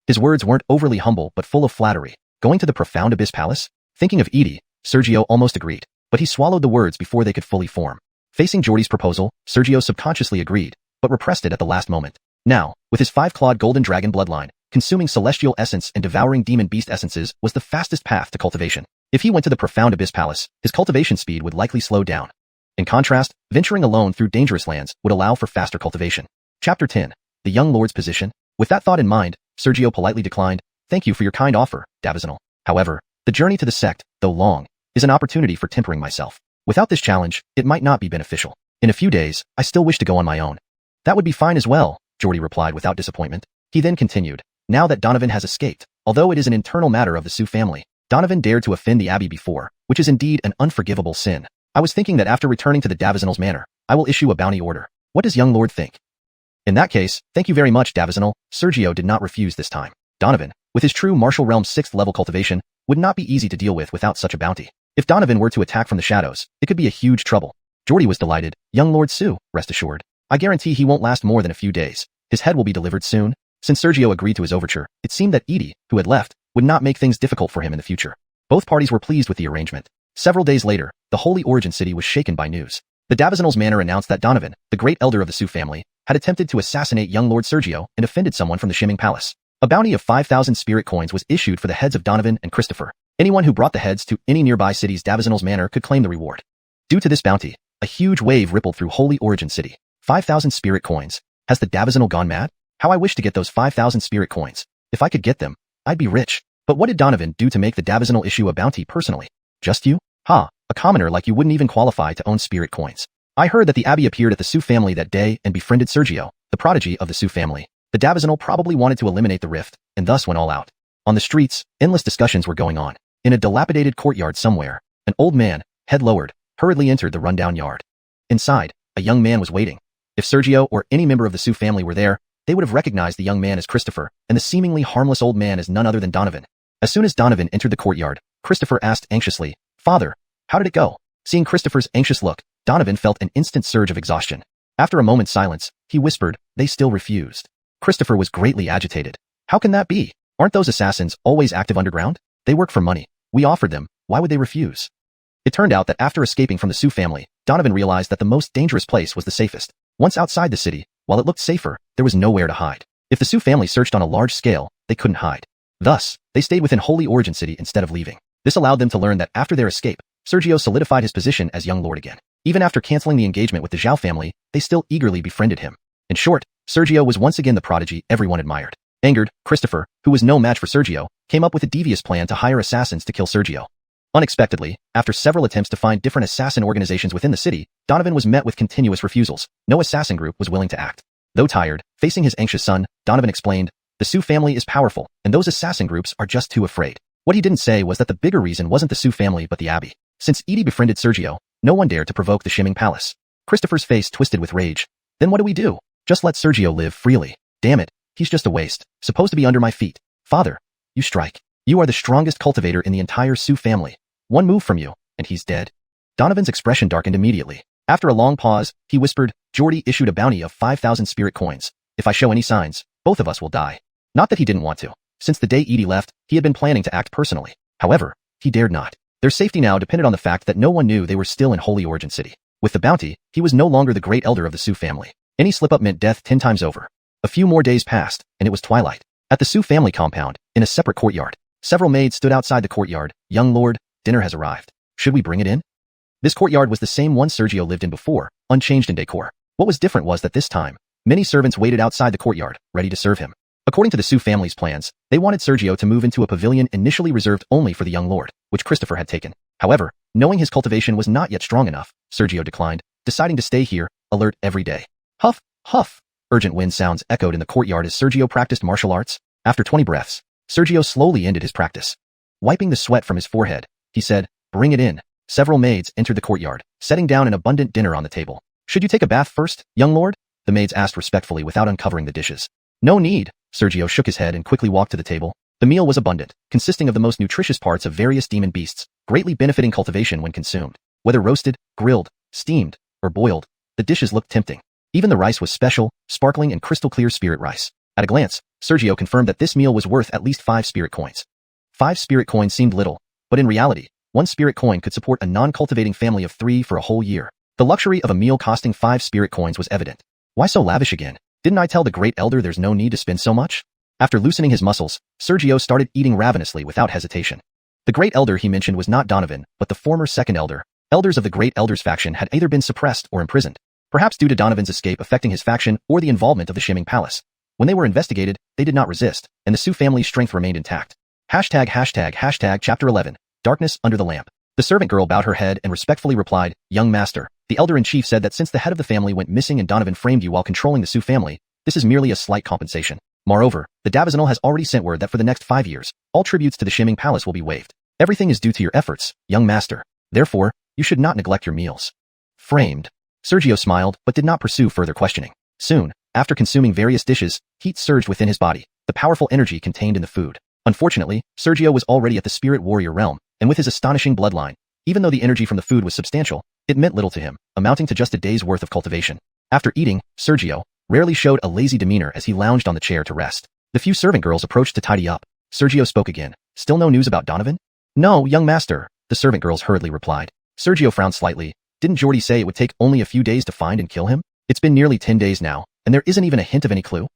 His words weren't overly humble but full of flattery. Going to the Profound Abyss Palace? Thinking of Edie, Sergio almost agreed, but he swallowed the words before they could fully form. Facing Jordy's proposal, Sergio subconsciously agreed, but repressed it at the last moment. Now, with his 5-clawed golden dragon bloodline, consuming celestial essence and devouring demon beast essences was the fastest path to cultivation. If he went to the Profound Abyss Palace, his cultivation speed would likely slow down. In contrast, venturing alone through dangerous lands would allow for faster cultivation. Chapter 10. The Young Lord's Position. With that thought in mind, Sergio politely declined. Thank you for your kind offer, Davisional. However, the journey to the sect, though long, is an opportunity for tempering myself. Without this challenge, it might not be beneficial. In a few days, I still wish to go on my own. That would be fine as well, Jordy replied without disappointment. He then continued. Now that Donovan has escaped, although it is an internal matter of the Su family, Donovan dared to offend the Abbey before, which is indeed an unforgivable sin. I was thinking that after returning to the Davisional's manor, I will issue a bounty order. What does young lord think? In that case, thank you very much, Davisional. Sergio did not refuse this time. Donovan, with his true martial realm 6th level cultivation, would not be easy to deal with without such a bounty. If Donovan were to attack from the shadows, it could be a huge trouble. Jordy was delighted. Young Lord Su, rest assured. I guarantee he won't last more than a few days. His head will be delivered soon. Since Sergio agreed to his overture, it seemed that Edie, who had left, would not make things difficult for him in the future. Both parties were pleased with the arrangement. Several days later, the Holy Origin City was shaken by news. The Davisional's manor announced that Donovan, the great elder of the Su family, had attempted to assassinate young Lord Sergio and offended someone from the Shimming Palace. A bounty of 5,000 spirit coins was issued for the heads of Donovan and Christopher. Anyone who brought the heads to any nearby city's Davisional's manor could claim the reward. Due to this bounty, a huge wave rippled through Holy Origin City. 5,000 spirit coins. Has the Davisional gone mad? How I wish to get those 5,000 spirit coins. If I could get them, I'd be rich. But what did Donovan do to make the Davisional issue a bounty personally? Just you? Ha, a commoner like you wouldn't even qualify to own spirit coins. I heard that the Abbey appeared at the Su family that day and befriended Sergio, the prodigy of the Su family. The Davisional probably wanted to eliminate the rift, and thus went all out. On the streets, endless discussions were going on. In a dilapidated courtyard somewhere, an old man, head lowered, hurriedly entered the rundown yard. Inside, a young man was waiting. If Sergio or any member of the Su family were there, they would have recognized the young man as Christopher, and the seemingly harmless old man as none other than Donovan. As soon as Donovan entered the courtyard, Christopher asked anxiously, Father, how did it go? Seeing Christopher's anxious look, Donovan felt an instant surge of exhaustion. After a moment's silence, he whispered, they still refused. Christopher was greatly agitated. How can that be? Aren't those assassins always active underground? They work for money. We offered them. Why would they refuse? It turned out that after escaping from the Su family, Donovan realized that the most dangerous place was the safest. Once outside the city, while it looked safer, there was nowhere to hide. If the Su family searched on a large scale, they couldn't hide. Thus, they stayed within Holy Origin City instead of leaving. This allowed them to learn that after their escape, Sergio solidified his position as young lord again. Even after canceling the engagement with the Zhao family, they still eagerly befriended him. In short, Sergio was once again the prodigy everyone admired. Angered, Christopher, who was no match for Sergio, came up with a devious plan to hire assassins to kill Sergio. Unexpectedly, after several attempts to find different assassin organizations within the city, Donovan was met with continuous refusals. No assassin group was willing to act. Though tired, facing his anxious son, Donovan explained, the Su family is powerful, and those assassin groups are just too afraid. What he didn't say was that the bigger reason wasn't the Su family but the Abbey. Since Edie befriended Sergio, no one dared to provoke the Shimming Palace. Christopher's face twisted with rage. Then what do we do? Just let Sergio live freely. Damn it, he's just a waste, supposed to be under my feet. Father, you strike. You are the strongest cultivator in the entire Su family. One move from you, and he's dead. Donovan's expression darkened immediately. After a long pause, he whispered, Jordy issued a bounty of 5,000 spirit coins. If I show any signs, both of us will die. Not that he didn't want to. Since the day Edie left, he had been planning to act personally. However, he dared not. Their safety now depended on the fact that no one knew they were still in Holy Origin City. With the bounty, he was no longer the great elder of the Su family. Any slip-up meant death 10 times over. A few more days passed, and it was twilight. At the Su family compound, in a separate courtyard, several maids stood outside the courtyard. Young lord, dinner has arrived. Should we bring it in? This courtyard was the same one Sergio lived in before, unchanged in decor. What was different was that this time, many servants waited outside the courtyard, ready to serve him. According to the Su family's plans, they wanted Sergio to move into a pavilion initially reserved only for the young lord, which Christopher had taken. However, knowing his cultivation was not yet strong enough, Sergio declined, deciding to stay here, alert every day. Huff, huff. Urgent wind sounds echoed in the courtyard as Sergio practiced martial arts. After 20 breaths, Sergio slowly ended his practice. Wiping the sweat from his forehead, he said, bring it in. Several maids entered the courtyard, setting down an abundant dinner on the table. Should you take a bath first, young lord? The maids asked respectfully without uncovering the dishes. No need. Sergio shook his head and quickly walked to the table. The meal was abundant, consisting of the most nutritious parts of various demon beasts, greatly benefiting cultivation when consumed. Whether roasted, grilled, steamed, or boiled, the dishes looked tempting. Even the rice was special, sparkling and crystal clear spirit rice. At a glance, Sergio confirmed that this meal was worth at least 5 spirit coins. 5 spirit coins seemed little, but in reality, 1 spirit coin could support a non-cultivating family of 3 for a whole year. The luxury of a meal costing 5 spirit coins was evident. Why so lavish again? Didn't I tell the great elder there's no need to spend so much? After loosening his muscles, Sergio started eating ravenously without hesitation. The great elder he mentioned was not Donovan, but the former second elder. Elders of the great elder's faction had either been suppressed or imprisoned, perhaps due to Donovan's escape affecting his faction or the involvement of the Shimming Palace. When they were investigated, they did not resist, and the Su family's strength remained intact. Hashtag Chapter 11, Darkness Under the Lamp. The servant girl bowed her head and respectfully replied, Young master, the elder-in-chief said that since the head of the family went missing and Donovan framed you while controlling the Su family, this is merely a slight compensation. Moreover, the Davizanal has already sent word that for the next 5 years, all tributes to the Shimming Palace will be waived. Everything is due to your efforts, young master. Therefore, you should not neglect your meals. Framed. Sergio smiled, but did not pursue further questioning. Soon, after consuming various dishes, heat surged within his body, the powerful energy contained in the food. Unfortunately, Sergio was already at the spirit warrior realm, and with his astonishing bloodline, even though the energy from the food was substantial, it meant little to him, amounting to just a day's worth of cultivation. After eating, Sergio rarely showed a lazy demeanor as he lounged on the chair to rest. The few servant girls approached to tidy up. Sergio spoke again. Still no news about Donovan? No, young master, the servant girls hurriedly replied. Sergio frowned slightly. Didn't Jordy say it would take only a few days to find and kill him? It's been nearly 10 days now, and there isn't even a hint of any clue.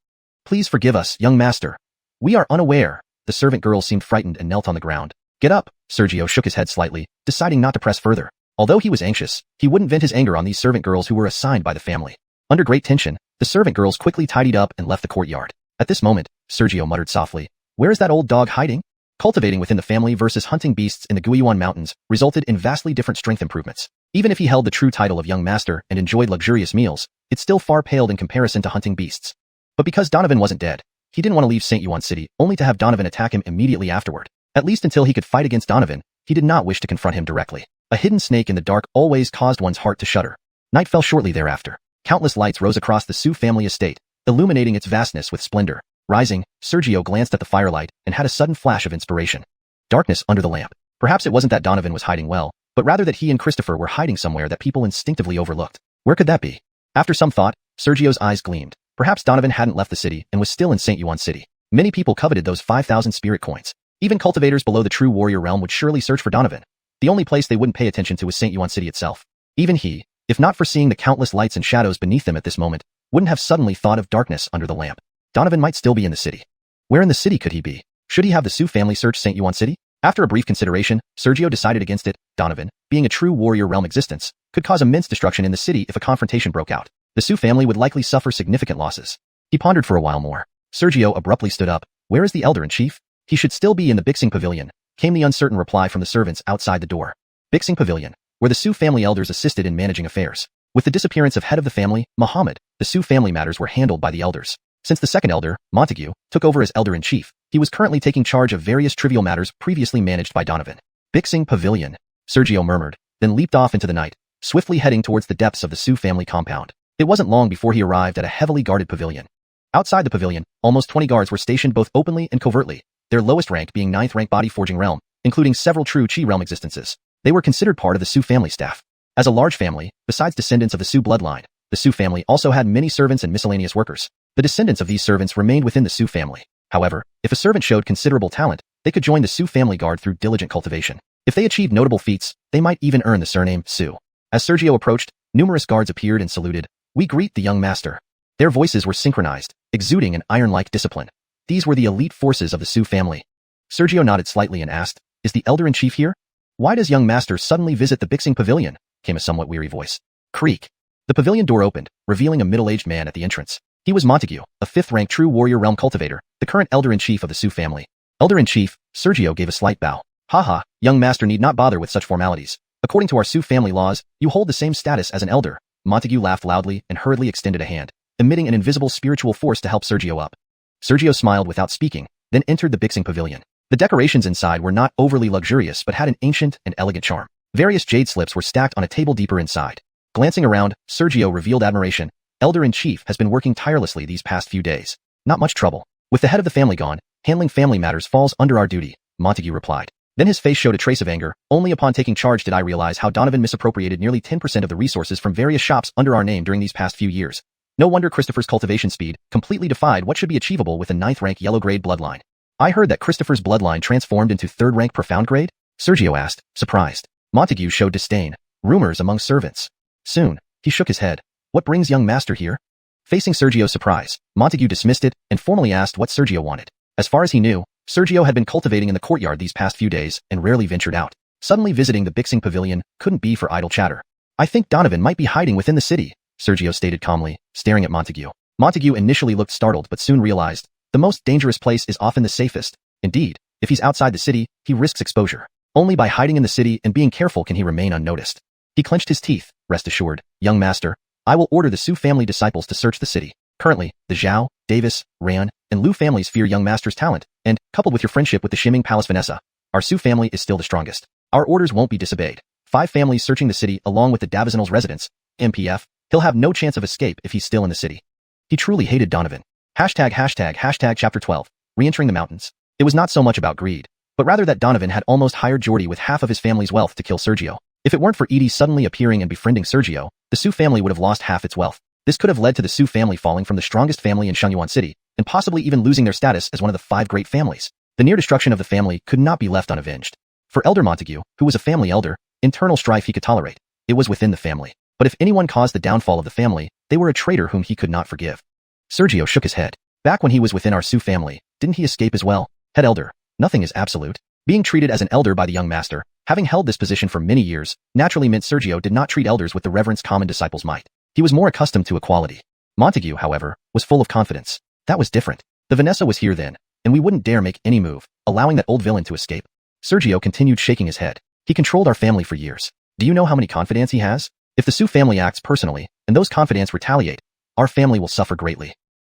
Please forgive us, young master. We are unaware. The servant girls seemed frightened and knelt on the ground. Get up. Sergio shook his head slightly, deciding not to press further. Although he was anxious, he wouldn't vent his anger on these servant girls who were assigned by the family. Under great tension, the servant girls quickly tidied up and left the courtyard. At this moment, Sergio muttered softly, where is that old dog hiding? Cultivating within the family versus hunting beasts in the Guiyuan Mountains resulted in vastly different strength improvements. Even if he held the true title of young master and enjoyed luxurious meals, it still far paled in comparison to hunting beasts. But because Donovan wasn't dead, he didn't want to leave Xianxuan City only to have Donovan attack him immediately afterward. At least until he could fight against Donovan, he did not wish to confront him directly. A hidden snake in the dark always caused one's heart to shudder. Night fell shortly thereafter. Countless lights rose across the Su family estate, illuminating its vastness with splendor. Rising, Sergio glanced at the firelight and had a sudden flash of inspiration. Darkness under the lamp. Perhaps it wasn't that Donovan was hiding well, but rather that he and Christopher were hiding somewhere that people instinctively overlooked. Where could that be? After some thought, Sergio's eyes gleamed. Perhaps Donovan hadn't left the city and was still in Xianxuan City. Many people coveted those 5,000 spirit coins. Even cultivators below the true warrior realm would surely search for Donovan. The only place they wouldn't pay attention to was Xianxuan City itself. Even he, if not for seeing the countless lights and shadows beneath them at this moment, wouldn't have suddenly thought of darkness under the lamp. Donovan might still be in the city. Where in the city could he be? Should he have the Su family search Xianxuan City? After a brief consideration, Sergio decided against it. Donovan, being a true warrior realm existence, could cause immense destruction in the city if a confrontation broke out. The Su family would likely suffer significant losses. He pondered for a while more. Sergio abruptly stood up. Where is the elder-in-chief? He should still be in the Bixing Pavilion, came the uncertain reply from the servants outside the door. Bixing Pavilion, where the Su family elders assisted in managing affairs. With the disappearance of head of the family, Muhammad, the Su family matters were handled by the elders. Since the second elder, Montague, took over as elder-in-chief, he was currently taking charge of various trivial matters previously managed by Donovan. Bixing Pavilion, Sergio murmured, then leaped off into the night, swiftly heading towards the depths of the Su family compound. It wasn't long before he arrived at a heavily guarded pavilion. Outside the pavilion, almost 20 guards were stationed both openly and covertly, their lowest rank being 9th rank body forging realm, including several true Qi realm existences. They were considered part of the Su family staff. As a large family, besides descendants of the Su bloodline, the Su family also had many servants and miscellaneous workers. The descendants of these servants remained within the Su family. However, if a servant showed considerable talent, they could join the Su family guard through diligent cultivation. If they achieved notable feats, they might even earn the surname Su. As Sergio approached, numerous guards appeared and saluted. "We greet the young master." Their voices were synchronized, exuding an iron-like discipline. These were the elite forces of the Su family. Sergio nodded slightly and asked, "Is the elder-in-chief here?" "Why does young master suddenly visit the Bixing Pavilion?" came a somewhat weary voice. Creak. The pavilion door opened, revealing a middle-aged man at the entrance. He was Montague, a 5th-rank true warrior realm cultivator, the current elder-in-chief of the Su family. "Elder-in-chief," Sergio gave a slight bow. "Haha, young master need not bother with such formalities. According to our Su family laws, you hold the same status as an elder." Montague laughed loudly and hurriedly extended a hand, emitting an invisible spiritual force to help Sergio up. Sergio smiled without speaking, then entered the Bixing Pavilion. The decorations inside were not overly luxurious but had an ancient and elegant charm. Various jade slips were stacked on a table deeper inside. Glancing around, Sergio revealed admiration. "Elder-in-chief has been working tirelessly these past few days. Not much trouble. With the head of the family gone, handling family matters falls under our duty," Montague replied. Then his face showed a trace of anger. "Only upon taking charge did I realize how Donovan misappropriated nearly 10% of the resources from various shops under our name during these past few years. No wonder Christopher's cultivation speed completely defied what should be achievable with a 9th rank yellow grade bloodline." "I heard that Christopher's bloodline transformed into 3rd rank profound grade?" Sergio asked, surprised. Montague showed disdain. "Rumors among servants." Soon, he shook his head. "What brings young master here?" Facing Sergio's surprise, Montague dismissed it and formally asked what Sergio wanted. As far as he knew, Sergio had been cultivating in the courtyard these past few days and rarely ventured out. Suddenly visiting the Bixing Pavilion couldn't be for idle chatter. "I think Donovan might be hiding within the city," Sergio stated calmly, staring at Montague. Montague initially looked startled but soon realized, the most dangerous place is often the safest. Indeed, if he's outside the city, he risks exposure. Only by hiding in the city and being careful can he remain unnoticed. He clenched his teeth. "Rest assured, young master, I will order the Su family disciples to search the city. Currently, the Zhao, Davis, Ran, and Lu families fear young master's talent, and, coupled with your friendship with the Shiming Palace Vanessa, our Su family is still the strongest. Our orders won't be disobeyed. 5 families searching the city along with the Davizinal's residents, MPF, he'll have no chance of escape if he's still in the city." He truly hated Donovan. Chapter 12, Re-entering the mountains. It was not so much about greed, but rather that Donovan had almost hired Jordy with half of his family's wealth to kill Sergio. If it weren't for Edie suddenly appearing and befriending Sergio, the Su family would have lost half its wealth. This could have led to the Su family falling from the strongest family in Shengyuan City, and possibly even losing their status as one of the 5 great families. The near destruction of the family could not be left unavenged. For Elder Montague, who was a family elder, internal strife he could tolerate. It was within the family. But if anyone caused the downfall of the family, they were a traitor whom he could not forgive. Sergio shook his head. Back when he was within our Su family, didn't he escape as well? Head elder. Nothing is absolute. Being treated as an elder by the young master, having held this position for many years, naturally meant Sergio did not treat elders with the reverence common disciples might. He was more accustomed to equality. Montague, however, was full of confidence. That was different. The Vanessa was here then, and we wouldn't dare make any move, allowing that old villain to escape. Sergio continued shaking his head. He controlled our family for years. Do you know how many confidants he has? If the Su family acts personally, and those confidants retaliate, our family will suffer greatly.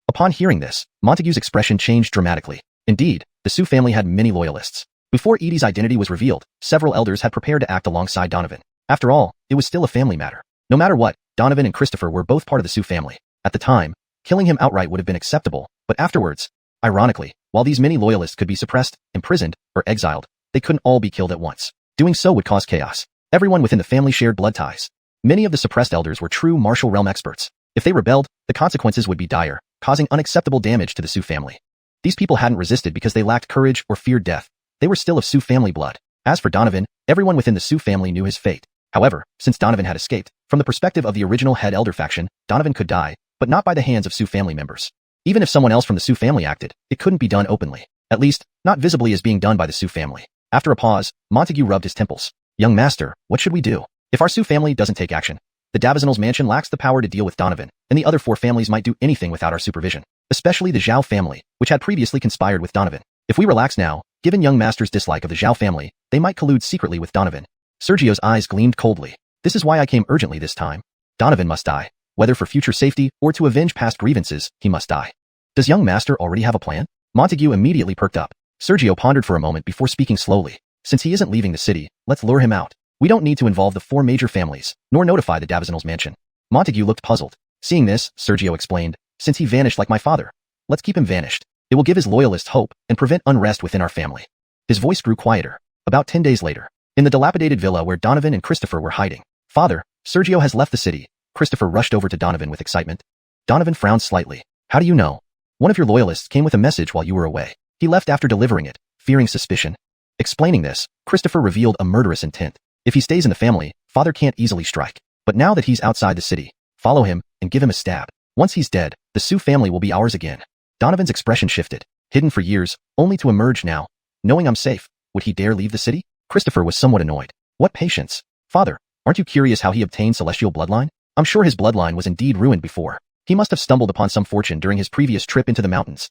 Upon hearing this, Montague's expression changed dramatically. Indeed, the Su family had many loyalists. Before Edie's identity was revealed, several elders had prepared to act alongside Donovan. After all, it was still a family matter. No matter what, Donovan and Christopher were both part of the Su family. At the time, killing him outright would have been acceptable, but afterwards, ironically, while these many loyalists could be suppressed, imprisoned, or exiled, they couldn't all be killed at once. Doing so would cause chaos. Everyone within the family shared blood ties. Many of the suppressed elders were true martial realm experts. If they rebelled, the consequences would be dire, causing unacceptable damage to the Su family. These people hadn't resisted because they lacked courage or feared death. They were still of Su family blood. As for Donovan, everyone within the Su family knew his fate. However, since Donovan had escaped, from the perspective of the original head elder faction, Donovan could die, but not by the hands of Su family members. Even if someone else from the Su family acted, it couldn't be done openly. At least, not visibly as being done by the Su family. After a pause, Montague rubbed his temples. "Young master, what should we do? If our Su family doesn't take action, the Davizinal's mansion lacks the power to deal with Donovan, and the other 4 families might do anything without our supervision. Especially the Zhao family, which had previously conspired with Donovan. If we relax now, given young master's dislike of the Zhao family, they might collude secretly with Donovan." Sergio's eyes gleamed coldly. "This is why I came urgently this time. Donovan must die. Whether for future safety or to avenge past grievances, he must die." "Does young master already have a plan?" Montague immediately perked up. Sergio pondered for a moment before speaking slowly. "Since he isn't leaving the city, let's lure him out. We don't need to involve the 4 major families, nor notify the Davizinal's mansion." Montague looked puzzled. Seeing this, Sergio explained, since he vanished like my father, let's keep him vanished. It will give his loyalists hope and prevent unrest within our family. His voice grew quieter. About 10 days later, in the dilapidated villa where Donovan and Christopher were hiding. Father, Sergio has left the city. Christopher rushed over to Donovan with excitement. Donovan frowned slightly. How do you know? One of your loyalists came with a message while you were away. He left after delivering it, fearing suspicion. Explaining this, Christopher revealed a murderous intent. If he stays in the family, father can't easily strike. But now that he's outside the city, follow him and give him a stab. Once he's dead, the Su family will be ours again. Donovan's expression shifted. Hidden for years, only to emerge now. Knowing I'm safe, would he dare leave the city? Christopher was somewhat annoyed. What patience? Father, aren't you curious how he obtained celestial bloodline? I'm sure his bloodline was indeed ruined before. He must have stumbled upon some fortune during his previous trip into the mountains.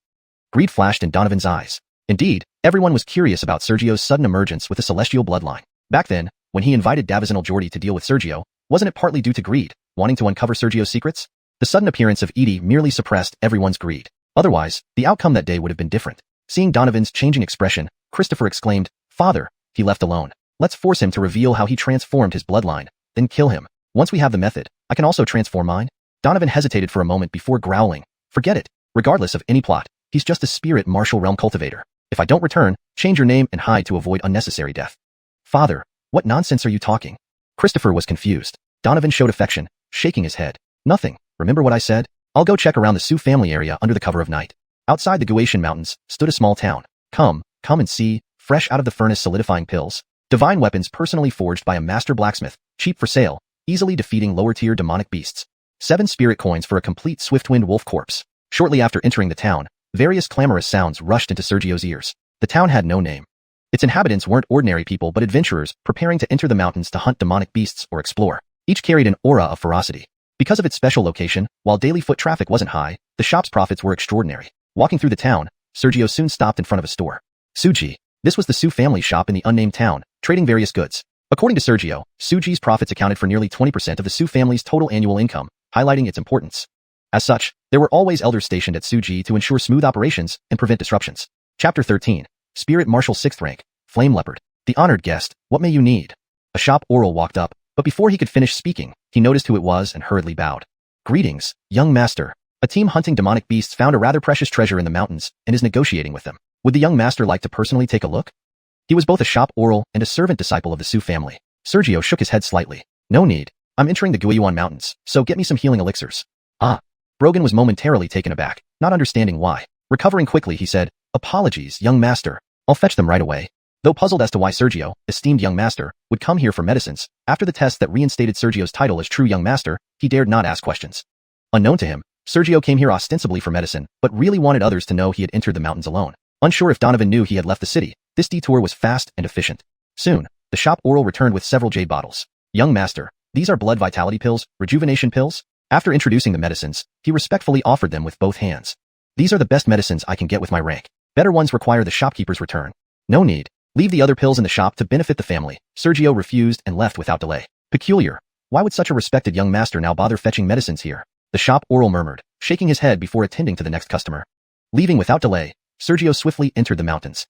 Greed flashed in Donovan's eyes. Indeed, everyone was curious about Sergio's sudden emergence with a celestial bloodline. Back then, when he invited Davizanal Jordi to deal with Sergio, wasn't it partly due to greed, wanting to uncover Sergio's secrets? The sudden appearance of Edie merely suppressed everyone's greed. Otherwise, the outcome that day would have been different. Seeing Donovan's changing expression, Christopher exclaimed, Father, he left alone. Let's force him to reveal how he transformed his bloodline, then kill him. Once we have the method, I can also transform mine. Donovan hesitated for a moment before growling. Forget it. Regardless of any plot, he's just a spirit martial realm cultivator. If I don't return, change your name and hide to avoid unnecessary death. Father, what nonsense are you talking? Christopher was confused. Donovan showed affection, shaking his head. Nothing. Remember what I said? I'll go check around the Su family area under the cover of night. Outside the Guiyuan Mountains stood a small town. Come and see, fresh out of the furnace solidifying pills. Divine weapons personally forged by a master blacksmith, cheap for sale, easily defeating lower-tier demonic beasts. 7 spirit coins for a complete swift-wind wolf corpse. Shortly after entering the town, various clamorous sounds rushed into Sergio's ears. The town had no name. Its inhabitants weren't ordinary people but adventurers preparing to enter the mountains to hunt demonic beasts or explore. Each carried an aura of ferocity. Because of its special location, while daily foot traffic wasn't high, the shop's profits were extraordinary. Walking through the town, Sergio soon stopped in front of a store. Suji. This was the Su family shop in the unnamed town, trading various goods. According to Sergio, Suji's profits accounted for nearly 20% of the Su family's total annual income, highlighting its importance. As such, there were always elders stationed at Suji to ensure smooth operations and prevent disruptions. Chapter 13. Spirit Marshal 6th Rank, Flame Leopard. The honored guest, what may you need? A shop oral walked up, but before he could finish speaking, he noticed who it was and hurriedly bowed. Greetings, young master. A team hunting demonic beasts found a rather precious treasure in the mountains and is negotiating with them. Would the young master like to personally take a look? He was both a shop oral and a servant disciple of the Su family. Sergio shook his head slightly. No need. I'm entering the Guiyuan Mountains, so get me some healing elixirs. Ah. Brogan was momentarily taken aback, not understanding why. Recovering quickly, he said, Apologies, young master. I'll fetch them right away. Though puzzled as to why Sergio, esteemed young master, would come here for medicines, after the test that reinstated Sergio's title as true young master, he dared not ask questions. Unknown to him, Sergio came here ostensibly for medicine, but really wanted others to know he had entered the mountains alone. Unsure if Donovan knew he had left the city, this detour was fast and efficient. Soon, the shop oral returned with several jade bottles. Young master, these are blood vitality pills, rejuvenation pills? After introducing the medicines, he respectfully offered them with both hands. These are the best medicines I can get with my rank. Better ones require the shopkeeper's return. No need. Leave the other pills in the shop to benefit the family. Sergio refused and left without delay. Peculiar. Why would such a respected young master now bother fetching medicines here? The shop oral murmured, shaking his head before attending to the next customer. Leaving without delay, Sergio swiftly entered the mountains.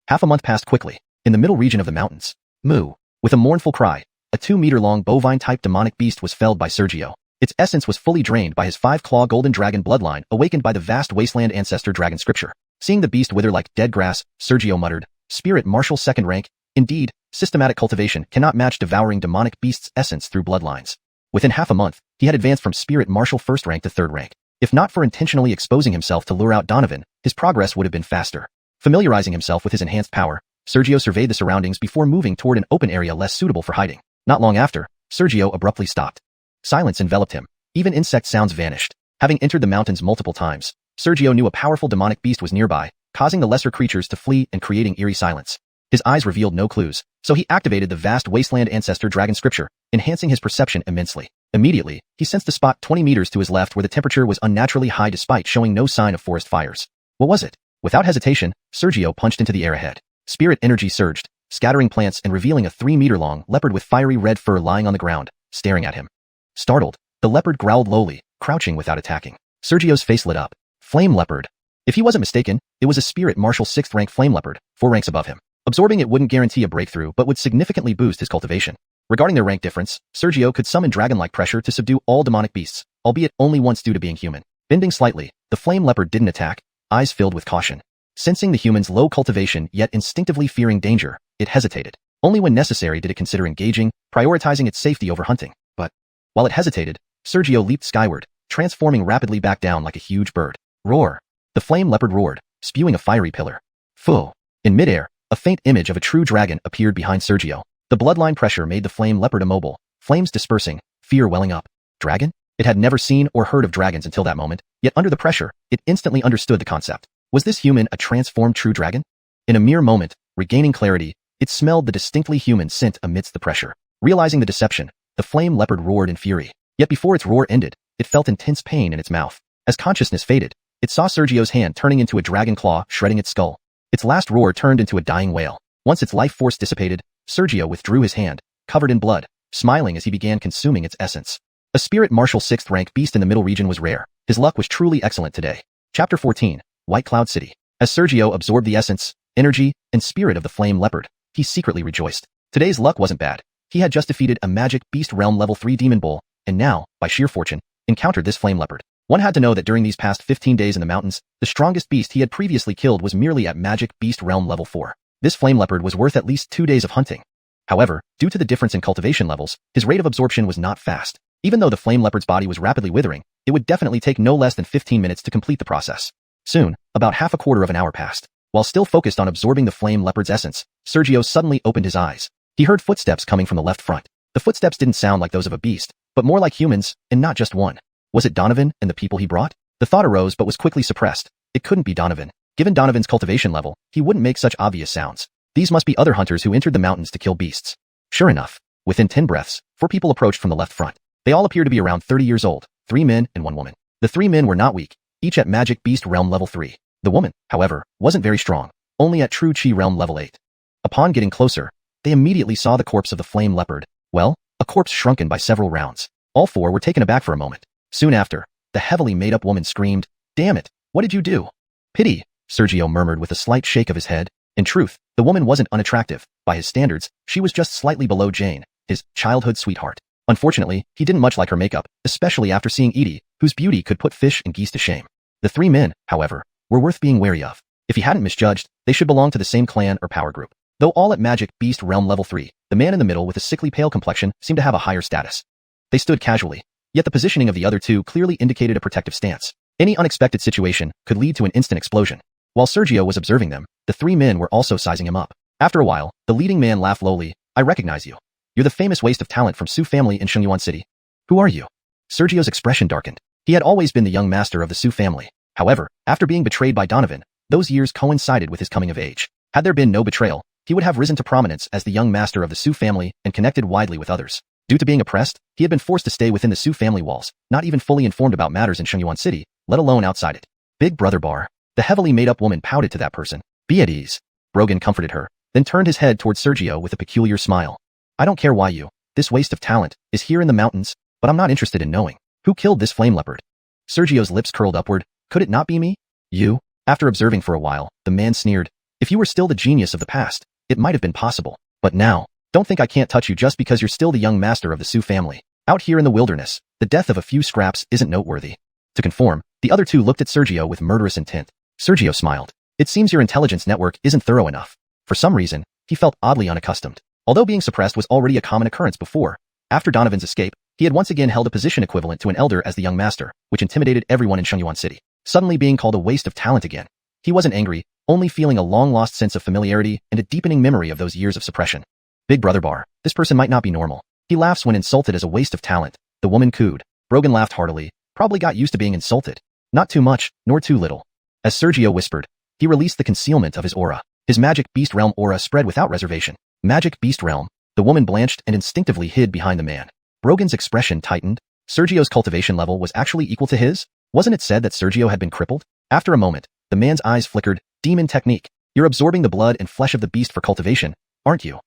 Half a month passed quickly. In the middle region of the mountains, moo. With a mournful cry, a 2-meter-long bovine-type demonic beast was felled by Sergio. Its essence was fully drained by his 5-claw golden dragon bloodline awakened by the vast wasteland ancestor dragon scripture. Seeing the beast wither like dead grass, Sergio muttered, Spirit Marshal 2nd Rank, indeed, systematic cultivation cannot match devouring demonic beasts' essence through bloodlines. Within half a month, he had advanced from Spirit Marshal 1st Rank to 3rd Rank. If not for intentionally exposing himself to lure out Donovan, his progress would have been faster. Familiarizing himself with his enhanced power, Sergio surveyed the surroundings before moving toward an open area less suitable for hiding. Not long after, Sergio abruptly stopped. Silence enveloped him. Even insect sounds vanished. Having entered the mountains multiple times, Sergio knew a powerful demonic beast was nearby, causing the lesser creatures to flee and creating eerie silence. His eyes revealed no clues, so he activated the vast wasteland ancestor dragon scripture, enhancing his perception immensely. Immediately, he sensed a spot 20 meters to his left where the temperature was unnaturally high despite showing no sign of forest fires. What was it? Without hesitation, Sergio punched into the air ahead. Spirit energy surged, scattering plants and revealing a 3-meter-long leopard with fiery red fur lying on the ground, staring at him. Startled, the leopard growled lowly, crouching without attacking. Sergio's face lit up. Flame leopard. If he wasn't mistaken, it was a Spirit Marshal 6th Rank flame leopard, 4 ranks above him. Absorbing it wouldn't guarantee a breakthrough but would significantly boost his cultivation. Regarding their rank difference, Sergio could summon dragon-like pressure to subdue all demonic beasts, albeit only once due to being human. Bending slightly, the flame leopard didn't attack, eyes filled with caution. Sensing the human's low cultivation yet instinctively fearing danger, it hesitated. Only when necessary did it consider engaging, prioritizing its safety over hunting. But while it hesitated, Sergio leaped skyward, transforming rapidly back down like a huge bird. Roar! The flame leopard roared, spewing a fiery pillar. Phew! In midair, a faint image of a true dragon appeared behind Sergio. The bloodline pressure made the flame leopard immobile, flames dispersing, fear welling up. Dragon? It had never seen or heard of dragons until that moment, yet under the pressure, it instantly understood the concept. Was this human a transformed true dragon? In a mere moment, regaining clarity, it smelled the distinctly human scent amidst the pressure. Realizing the deception, the flame leopard roared in fury. Yet before its roar ended, it felt intense pain in its mouth. As consciousness faded, it saw Sergio's hand turning into a dragon claw, shredding its skull. Its last roar turned into a dying wail. Once its life force dissipated, Sergio withdrew his hand, covered in blood, smiling as he began consuming its essence. A spirit martial 6th rank beast in the middle region was rare. His luck was truly excellent today. Chapter 14, White Cloud City. As Sergio absorbed the essence, energy, and spirit of the flame leopard, he secretly rejoiced. Today's luck wasn't bad. He had just defeated a magic beast realm level 3 demon bull, and now, by sheer fortune, encountered this flame leopard. One had to know that during these past 15 days in the mountains, the strongest beast he had previously killed was merely at magic beast realm level 4. This flame leopard was worth at least 2 days of hunting. However, due to the difference in cultivation levels, his rate of absorption was not fast. Even though the flame leopard's body was rapidly withering, it would definitely take no less than 15 minutes to complete the process. Soon, about half a quarter of an hour passed. While still focused on absorbing the flame leopard's essence, Sergio suddenly opened his eyes. He heard footsteps coming from the left front. The footsteps didn't sound like those of a beast, but more like humans, and not just one. Was it Donovan and the people he brought? The thought arose but was quickly suppressed. It couldn't be Donovan. Given Donovan's cultivation level, he wouldn't make such obvious sounds. These must be other hunters who entered the mountains to kill beasts. Sure enough, within 10 breaths, 4 people approached from the left front. They all appeared to be around 30 years old, 3 men and 1 woman. The 3 men were not weak, each at magic beast realm level 3. The woman, however, wasn't very strong, only at true chi realm level 8. Upon getting closer, they immediately saw the corpse of the flame leopard. Well, a corpse shrunken by several rounds. All 4 were taken aback for a moment. Soon after, the heavily made-up woman screamed, "Damn it, what did you do?" "Pity," Sergio murmured with a slight shake of his head. In truth, the woman wasn't unattractive. By his standards, she was just slightly below Jane, his childhood sweetheart. Unfortunately, he didn't much like her makeup, especially after seeing Edie, whose beauty could put fish and geese to shame. The 3 men, however, were worth being wary of. If he hadn't misjudged, they should belong to the same clan or power group. Though all at magic beast realm level 3, the man in the middle with a sickly pale complexion seemed to have a higher status. They stood casually, yet the positioning of the other 2 clearly indicated a protective stance. Any unexpected situation could lead to an instant explosion. While Sergio was observing them, the 3 men were also sizing him up. After a while, the leading man laughed lowly. "I recognize you. You're the famous waste of talent from Su family in Shengyuan City. Who are you?" Sergio's expression darkened. He had always been the young master of the Su family. However, after being betrayed by Donovan, those years coincided with his coming of age. Had there been no betrayal, he would have risen to prominence as the young master of the Su family and connected widely with others. Due to being oppressed, he had been forced to stay within the Su family walls, not even fully informed about matters in Shengyuan City, let alone outside it. "Big brother Bar." The heavily made-up woman pouted to that person. "Be at ease." Brogan comforted her, then turned his head towards Sergio with a peculiar smile. "I don't care why you, this waste of talent, is here in the mountains, but I'm not interested in knowing. Who killed this flame leopard?" Sergio's lips curled upward. "Could it not be me?" "You?" After observing for a while, the man sneered. "If you were still the genius of the past, it might have been possible. But now, don't think I can't touch you just because you're still the young master of the Su family. Out here in the wilderness, the death of a few scraps isn't noteworthy." To conform, the other 2 looked at Sergio with murderous intent. Sergio smiled. "It seems your intelligence network isn't thorough enough." For some reason, he felt oddly unaccustomed. Although being suppressed was already a common occurrence before, after Donovan's escape, he had once again held a position equivalent to an elder as the young master, which intimidated everyone in Shengyuan City. Suddenly being called a waste of talent again. He wasn't angry, only feeling a long-lost sense of familiarity and a deepening memory of those years of suppression. "Big brother Bar, this person might not be normal. He laughs when insulted as a waste of talent." The woman cooed. Brogan laughed heartily, probably got used to being insulted. Not too much, nor too little. As Sergio whispered, he released the concealment of his aura. His magic beast realm aura spread without reservation. Magic beast realm. The woman blanched and instinctively hid behind the man. Brogan's expression tightened. Sergio's cultivation level was actually equal to his? Wasn't it said that Sergio had been crippled? After a moment, the man's eyes flickered. "Demon technique. You're absorbing the blood and flesh of the beast for cultivation, aren't you?"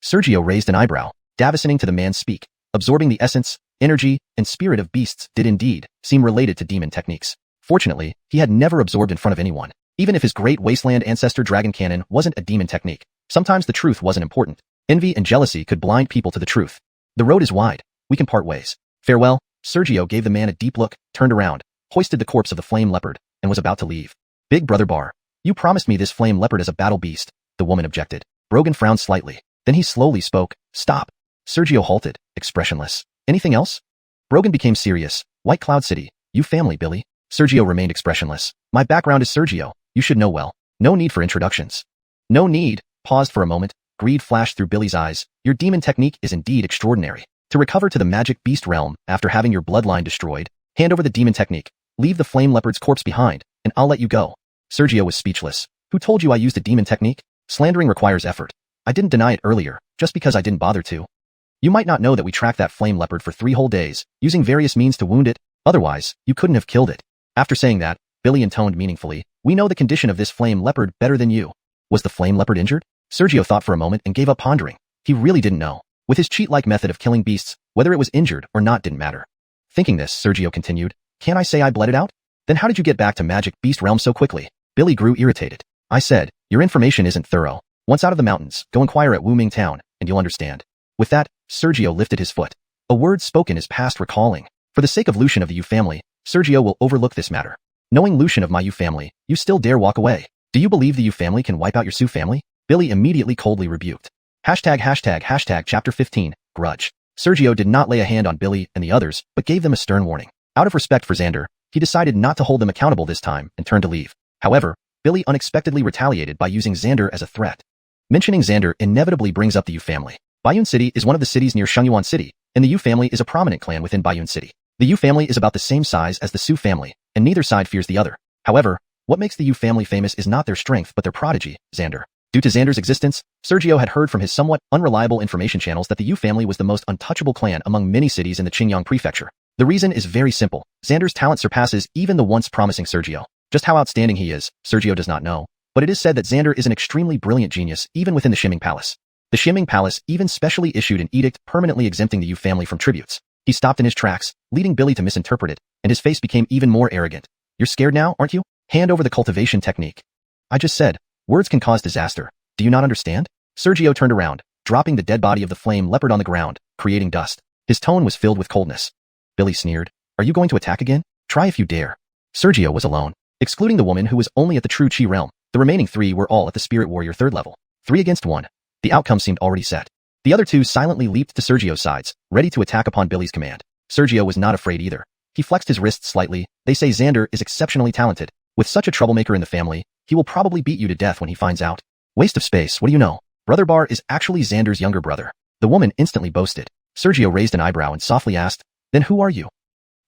Sergio raised an eyebrow, davisining to the man's speak. Absorbing the essence, energy, and spirit of beasts did indeed seem related to demon techniques. Fortunately, he had never absorbed in front of anyone. Even if his great wasteland ancestor dragon cannon wasn't a demon technique, sometimes the truth wasn't important. Envy and jealousy could blind people to the truth. "The road is wide. We can part ways. Farewell, Sergio gave the man a deep look, turned around, hoisted the corpse of the flame leopard, and was about to leave. Big brother Bar, you promised me this flame leopard as a battle beast, the woman objected. Brogan frowned slightly. Then he slowly spoke, stop. Sergio halted, expressionless. Anything else? Brogan became serious. White Cloud City, you family, Billy. Sergio remained expressionless. My background is Sergio, you should know well. No need for introductions. No need. Paused for a moment. Greed flashed through Billy's eyes. Your demon technique is indeed extraordinary. To recover to the magic beast realm after having your bloodline destroyed, hand over the demon technique, leave the flame leopard's corpse behind, and I'll let you go. Sergio was speechless. Who told you I used a demon technique? Slandering requires effort. I didn't deny it earlier, just because I didn't bother to. You might not know that we tracked that flame leopard for 3 whole days, using various means to wound it, otherwise, you couldn't have killed it. After saying that, Billy intoned meaningfully, we know the condition of this flame leopard better than you. Was the flame leopard injured? Sergio thought for a moment and gave up pondering. He really didn't know. With his cheat-like method of killing beasts, whether it was injured or not didn't matter. Thinking this, Sergio continued, can't I say I bled it out? Then how did you get back to magic beast realm so quickly? Billy grew irritated. I said, your information isn't thorough. Once out of the mountains, go inquire at Wuming Town, and you'll understand. With that, Sergio lifted his foot. A word spoken is past recalling. For the sake of Lucian of the Yu family, Sergio will overlook this matter. Knowing Lucian of my Yu family, you still dare walk away. Do you believe the Yu family can wipe out your Su family? Billy immediately coldly rebuked. ##### Chapter 15, Grudge. Sergio did not lay a hand on Billy and the others, but gave them a stern warning. Out of respect for Xander, he decided not to hold them accountable this time and turned to leave. However, Billy unexpectedly retaliated by using Xander as a threat. Mentioning Xander inevitably brings up the Yu family. Guiyuan City is one of the cities near Shengyuan City, and the Yu family is a prominent clan within Guiyuan City. The Yu family is about the same size as the Su family, and neither side fears the other. However, what makes the Yu family famous is not their strength but their prodigy, Xander. Due to Xander's existence, Sergio had heard from his somewhat unreliable information channels that the Yu family was the most untouchable clan among many cities in the Qingyang prefecture. The reason is very simple. Xander's talent surpasses even the once promising Sergio. Just how outstanding he is, Sergio does not know, but it is said that Xander is an extremely brilliant genius even within the Shiming Palace. The Shiming Palace even specially issued an edict permanently exempting the Yu family from tributes. He stopped in his tracks, leading Billy to misinterpret it, and his face became even more arrogant. You're scared now, aren't you? Hand over the cultivation technique. I just said, words can cause disaster. Do you not understand? Sergio turned around, dropping the dead body of the flame leopard on the ground, creating dust. His tone was filled with coldness. Billy sneered. Are you going to attack again? Try if you dare. Sergio was alone. Excluding the woman who was only at the true Qi realm, the remaining 3 were all at the Spirit Warrior 3rd level. 3 against 1. The outcome seemed already set. The other 2 silently leaped to Sergio's sides, ready to attack upon Billy's command. Sergio was not afraid either. He flexed his wrists slightly. They say Xander is exceptionally talented. With such a troublemaker in the family, he will probably beat you to death when he finds out. Waste of space, what do you know? Brother Bar is actually Xander's younger brother. The woman instantly boasted. Sergio raised an eyebrow and softly asked, then who are you?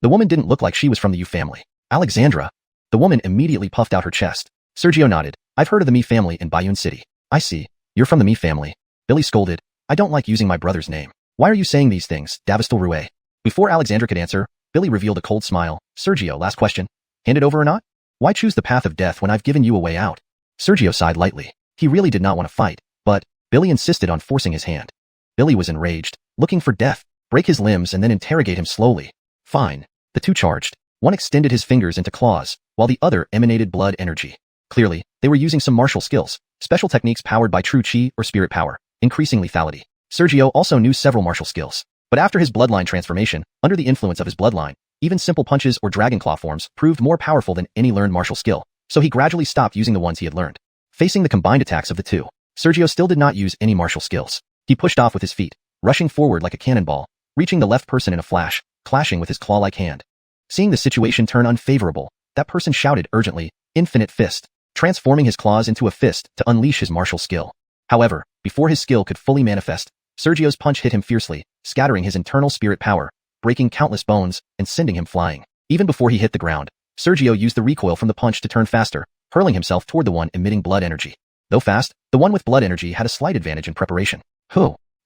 The woman didn't look like she was from the Yu family. Alexandra. The woman immediately puffed out her chest. Sergio nodded. I've heard of the Mi family in Guiyuan City. I see. You're from the Mi family. Billy scolded. I don't like using my brother's name. Why are you saying these things, Davistal Rouet? Before Alexandra could answer, Billy revealed a cold smile. Sergio, last question. Hand it over or not? Why choose the path of death when I've given you a way out? Sergio sighed lightly. He really did not want to fight, but Billy insisted on forcing his hand. Billy was enraged, looking for death, break his limbs and then interrogate him slowly. Fine. The 2 charged. One extended his fingers into claws, while the other emanated blood energy. Clearly, they were using some martial skills, special techniques powered by true Qi or spirit power, increasing lethality. Sergio also knew several martial skills, but after his bloodline transformation, under the influence of his bloodline, even simple punches or dragon claw forms proved more powerful than any learned martial skill, so he gradually stopped using the ones he had learned. Facing the combined attacks of the 2, Sergio still did not use any martial skills. He pushed off with his feet, rushing forward like a cannonball, reaching the left person in a flash, clashing with his claw-like hand. Seeing the situation turn unfavorable, that person shouted urgently, Infinite Fist, transforming his claws into a fist to unleash his martial skill. However, before his skill could fully manifest, Sergio's punch hit him fiercely, scattering his internal spirit power, breaking countless bones, and sending him flying. Even before he hit the ground, Sergio used the recoil from the punch to turn faster, hurling himself toward the one emitting blood energy. Though fast, the one with blood energy had a slight advantage in preparation.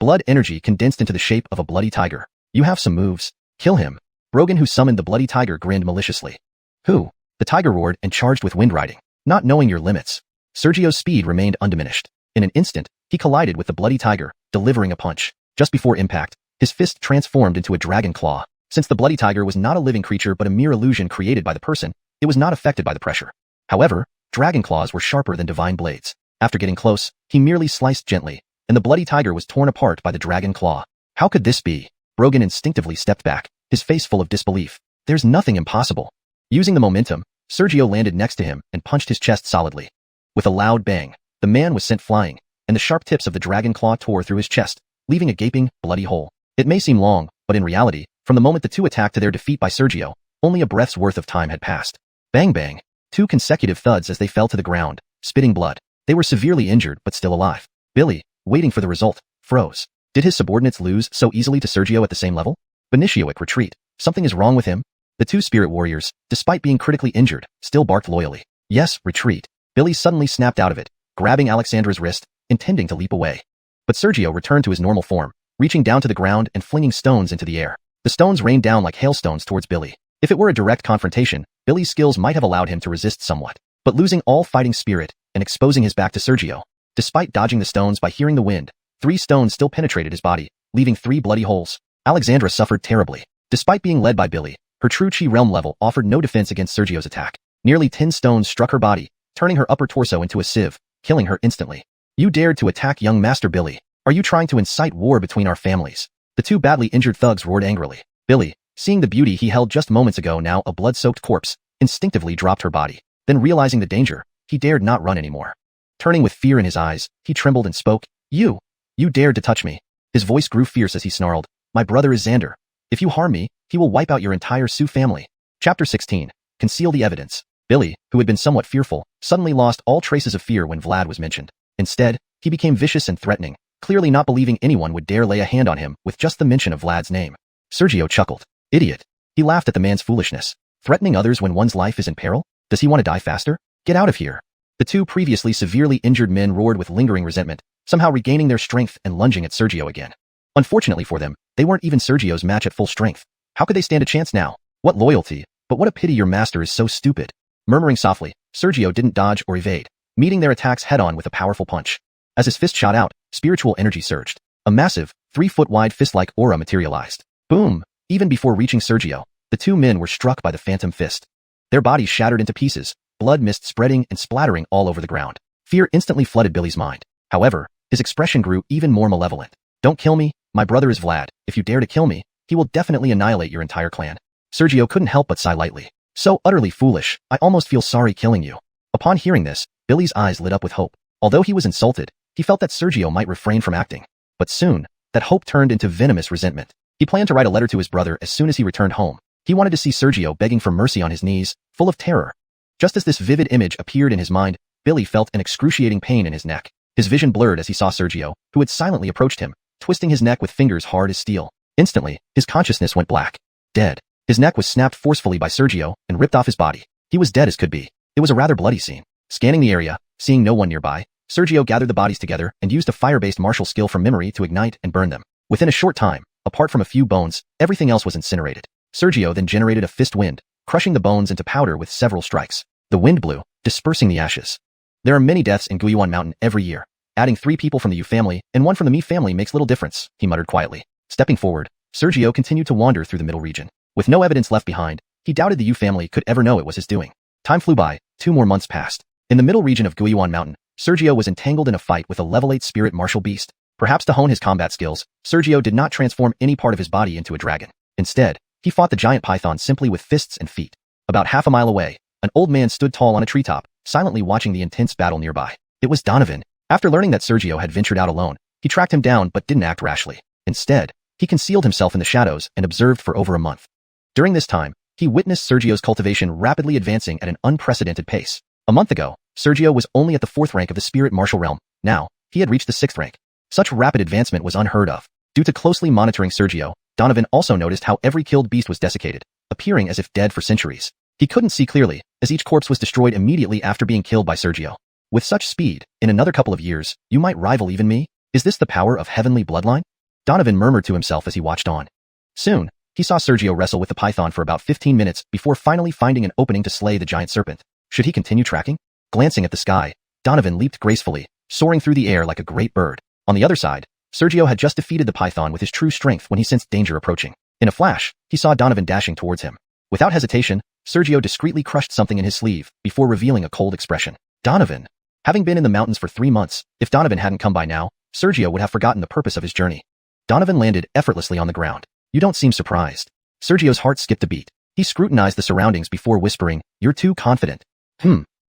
Blood energy condensed into the shape of a bloody tiger. You have some moves. Kill him. Brogan, who summoned the bloody tiger, grinned maliciously. The tiger roared and charged with wind riding, not knowing your limits. Sergio's speed remained undiminished. In an instant, he collided with the bloody tiger, delivering a punch. Just before impact, his fist transformed into a dragon claw. Since the bloody tiger was not a living creature but a mere illusion created by the person, it was not affected by the pressure. However, dragon claws were sharper than divine blades. After getting close, he merely sliced gently, and the bloody tiger was torn apart by the dragon claw. How could this be? Brogan instinctively stepped back. his face full of disbelief. There's nothing impossible. Using the momentum, Sergio landed next to him and punched his chest solidly. With a loud bang, the man was sent flying, and the sharp tips of the dragon claw tore through his chest, leaving a gaping, bloody hole. It may seem long, but in reality, from the moment the two attacked to their defeat by Sergio, only a breath's worth of time had passed. Bang bang, 2 consecutive thuds as they fell to the ground, spitting blood. They were severely injured but still alive. Billy, waiting for the result, froze. Did his subordinates lose so easily to Sergio at the same level? Benishioic retreat. Something is wrong with him? The 2 spirit warriors, despite being critically injured, still barked loyally. Yes, retreat. Billy suddenly snapped out of it, grabbing Alexandra's wrist, intending to leap away. But Sergio returned to his normal form, reaching down to the ground and flinging stones into the air. The stones rained down like hailstones towards Billy. If it were a direct confrontation, Billy's skills might have allowed him to resist somewhat. But losing all fighting spirit and exposing his back to Sergio, despite dodging the stones by hearing the wind, 3 stones still penetrated his body, leaving 3 bloody holes. Alexandra suffered terribly. Despite being led by Billy, her true chi realm level offered no defense against Sergio's attack. Nearly 10 stones struck her body, turning her upper torso into a sieve, killing her instantly. You dared to attack young Master Billy. Are you trying to incite war between our families? The 2 badly injured thugs roared angrily. Billy, seeing the beauty he held just moments ago now a blood-soaked corpse, instinctively dropped her body. Then realizing the danger, he dared not run anymore. Turning with fear in his eyes, he trembled and spoke, You dared to touch me. His voice grew fierce as he snarled, My brother is Xander. If you harm me, he will wipe out your entire Sioux family. Chapter 16. Conceal the evidence. Billy, who had been somewhat fearful, suddenly lost all traces of fear when Vlad was mentioned. Instead, he became vicious and threatening, clearly not believing anyone would dare lay a hand on him with just the mention of Vlad's name. Sergio chuckled. Idiot. He laughed at the man's foolishness. Threatening others when one's life is in peril? Does he want to die faster? Get out of here. The 2 previously severely injured men roared with lingering resentment, somehow regaining their strength and lunging at Sergio again. Unfortunately for them, they weren't even Sergio's match at full strength. How could they stand a chance now? What loyalty, but what a pity your master is so stupid. Murmuring softly, Sergio didn't dodge or evade, meeting their attacks head-on with a powerful punch. As his fist shot out, spiritual energy surged. A massive, 3-foot-wide fist-like aura materialized. Boom! Even before reaching Sergio, the 2 men were struck by the phantom fist. Their bodies shattered into pieces, blood mist spreading and splattering all over the ground. Fear instantly flooded Billy's mind. However, his expression grew even more malevolent. Don't kill me, my brother is Vlad. If you dare to kill me, he will definitely annihilate your entire clan. Sergio couldn't help but sigh lightly. So utterly foolish, I almost feel sorry killing you. Upon hearing this, Billy's eyes lit up with hope. Although he was insulted, he felt that Sergio might refrain from acting. But soon, that hope turned into venomous resentment. He planned to write a letter to his brother as soon as he returned home. He wanted to see Sergio begging for mercy on his knees, full of terror. Just as this vivid image appeared in his mind, Billy felt an excruciating pain in his neck. His vision blurred as he saw Sergio, who had silently approached him, twisting his neck with fingers hard as steel. Instantly, his consciousness went black. Dead. His neck was snapped forcefully by Sergio and ripped off his body. He was dead as could be. It was a rather bloody scene. Scanning the area, seeing no one nearby, Sergio gathered the bodies together and used a fire-based martial skill from memory to ignite and burn them. Within a short time, apart from a few bones, everything else was incinerated. Sergio then generated a fist wind, crushing the bones into powder with several strikes. The wind blew, dispersing the ashes. There are many deaths in Guiyuan Mountain every year. Adding 3 people from the Yu family and 1 from the Mi family makes little difference, he muttered quietly. Stepping forward, Sergio continued to wander through the middle region. With no evidence left behind, he doubted the Yu family could ever know it was his doing. Time flew by, 2 more months passed. In the middle region of Guiyuan Mountain, Sergio was entangled in a fight with a level 8 spirit martial beast. Perhaps to hone his combat skills, Sergio did not transform any part of his body into a dragon. Instead, he fought the giant python simply with fists and feet. About half a mile away, an old man stood tall on a treetop, silently watching the intense battle nearby. It was Donovan. After learning that Sergio had ventured out alone, he tracked him down but didn't act rashly. Instead, he concealed himself in the shadows and observed for over a month. During this time, he witnessed Sergio's cultivation rapidly advancing at an unprecedented pace. A month ago, Sergio was only at the 4th rank of the spirit martial realm. Now, he had reached the 6th rank. Such rapid advancement was unheard of. Due to closely monitoring Sergio, Donovan also noticed how every killed beast was desiccated, appearing as if dead for centuries. He couldn't see clearly, as each corpse was destroyed immediately after being killed by Sergio. With such speed, in another couple of years, you might rival even me? Is this the power of heavenly bloodline? Donovan murmured to himself as he watched on. Soon, he saw Sergio wrestle with the python for about 15 minutes before finally finding an opening to slay the giant serpent. Should he continue tracking? Glancing at the sky, Donovan leaped gracefully, soaring through the air like a great bird. On the other side, Sergio had just defeated the python with his true strength when he sensed danger approaching. In a flash, he saw Donovan dashing towards him. Without hesitation, Sergio discreetly crushed something in his sleeve before revealing a cold expression. Donovan. Having been in the mountains for 3 months, if Donovan hadn't come by now, Sergio would have forgotten the purpose of his journey. Donovan landed effortlessly on the ground. You don't seem surprised. Sergio's heart skipped a beat. He scrutinized the surroundings before whispering, "You're too confident."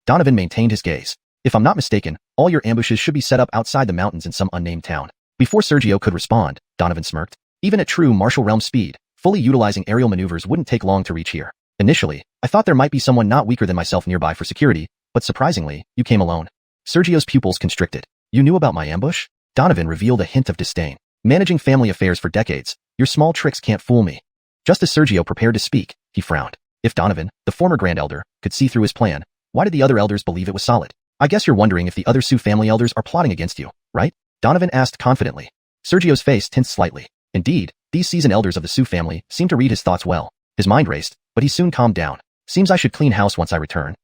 Donovan maintained his gaze. "If I'm not mistaken, all your ambushes should be set up outside the mountains in some unnamed town." Before Sergio could respond, Donovan smirked. Even at true martial realm speed, fully utilizing aerial maneuvers wouldn't take long to reach here. Initially, I thought there might be someone not weaker than myself nearby for security, but surprisingly, you came alone. Sergio's pupils constricted. "You knew about my ambush?" Donovan revealed a hint of disdain. "Managing family affairs for decades, your small tricks can't fool me." Just as Sergio prepared to speak, he frowned. If Donovan, the former Grand Elder, could see through his plan, why did the other elders believe it was solid? "I guess you're wondering if the other Su family elders are plotting against you, right?" Donovan asked confidently. Sergio's face tensed slightly. Indeed, these seasoned elders of the Su family seemed to read his thoughts well. His mind raced, but he soon calmed down. "Seems I should clean house once I return."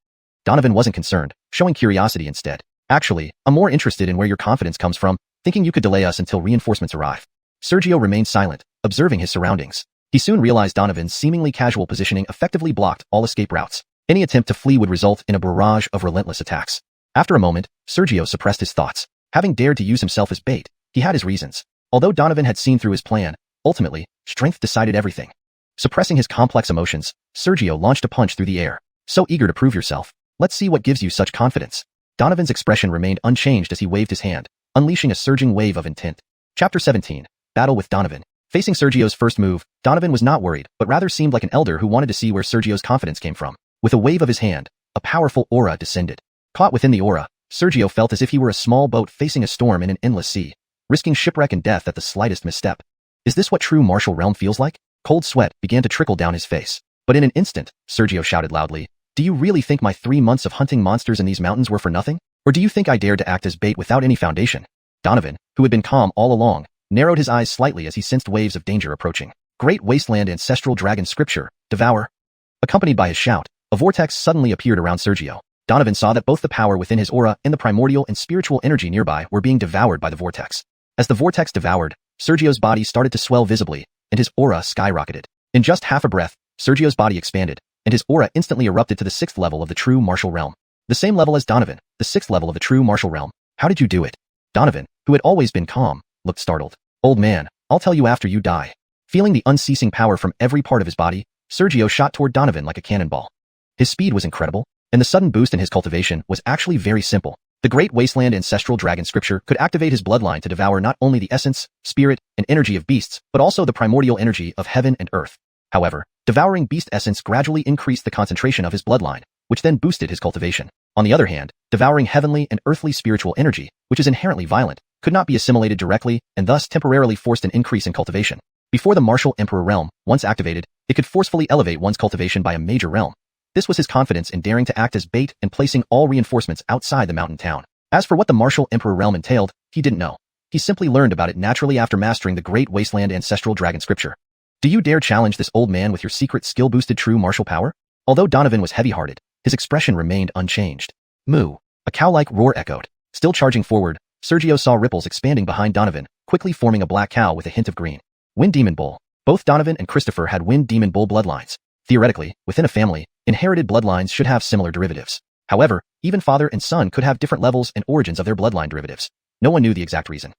Donovan wasn't concerned, showing curiosity instead. "Actually, I'm more interested in where your confidence comes from, thinking you could delay us until reinforcements arrive." Sergio remained silent, observing his surroundings. He soon realized Donovan's seemingly casual positioning effectively blocked all escape routes. Any attempt to flee would result in a barrage of relentless attacks. After a moment, Sergio suppressed his thoughts. Having dared to use himself as bait, he had his reasons. Although Donovan had seen through his plan, ultimately, strength decided everything. Suppressing his complex emotions, Sergio launched a punch through the air. "So eager to prove yourself. Let's see what gives you such confidence." Donovan's expression remained unchanged as he waved his hand, unleashing a surging wave of intent. Chapter 17. Battle with Donovan. Facing Sergio's first move, Donovan was not worried, but rather seemed like an elder who wanted to see where Sergio's confidence came from. With a wave of his hand, a powerful aura descended. Caught within the aura, Sergio felt as if he were a small boat facing a storm in an endless sea, risking shipwreck and death at the slightest misstep. Is this what true martial realm feels like? Cold sweat began to trickle down his face. But in an instant, Sergio shouted loudly, "Do you really think my 3 months of hunting monsters in these mountains were for nothing? Or do you think I dared to act as bait without any foundation?" Donovan, who had been calm all along, narrowed his eyes slightly as he sensed waves of danger approaching. Great Wasteland Ancestral Dragon Scripture, Devour. Accompanied by his shout, a vortex suddenly appeared around Sergio. Donovan saw that both the power within his aura and the primordial and spiritual energy nearby were being devoured by the vortex. As the vortex devoured, Sergio's body started to swell visibly, and his aura skyrocketed. In just half a breath, Sergio's body expanded, and his aura instantly erupted to the 6th level of the true martial realm. The same level as Donovan, the 6th level of the true martial realm. "How did you do it?" Donovan, who had always been calm, looked startled. "Old man, I'll tell you after you die." Feeling the unceasing power from every part of his body, Sergio shot toward Donovan like a cannonball. His speed was incredible, and the sudden boost in his cultivation was actually very simple. The Great Wasteland Ancestral Dragon Scripture could activate his bloodline to devour not only the essence, spirit, and energy of beasts, but also the primordial energy of heaven and earth. However, devouring beast essence gradually increased the concentration of his bloodline, which then boosted his cultivation. On the other hand, devouring heavenly and earthly spiritual energy, which is inherently violent, could not be assimilated directly and thus temporarily forced an increase in cultivation. Before the martial emperor realm, once activated, it could forcefully elevate one's cultivation by a major realm. This was his confidence in daring to act as bait and placing all reinforcements outside the mountain town. As for what the martial emperor realm entailed, he didn't know. He simply learned about it naturally after mastering the Great Wasteland Ancestral Dragon Scripture. "Do you dare challenge this old man with your secret skill-boosted true martial power?" Although Donovan was heavy-hearted, his expression remained unchanged. "Moo!" A cow-like roar echoed. Still charging forward, Sergio saw ripples expanding behind Donovan, quickly forming a black cow with a hint of green. Wind Demon Bull. Both Donovan and Christopher had Wind Demon Bull bloodlines. Theoretically, within a family, inherited bloodlines should have similar derivatives. However, even father and son could have different levels and origins of their bloodline derivatives. No one knew the exact reason.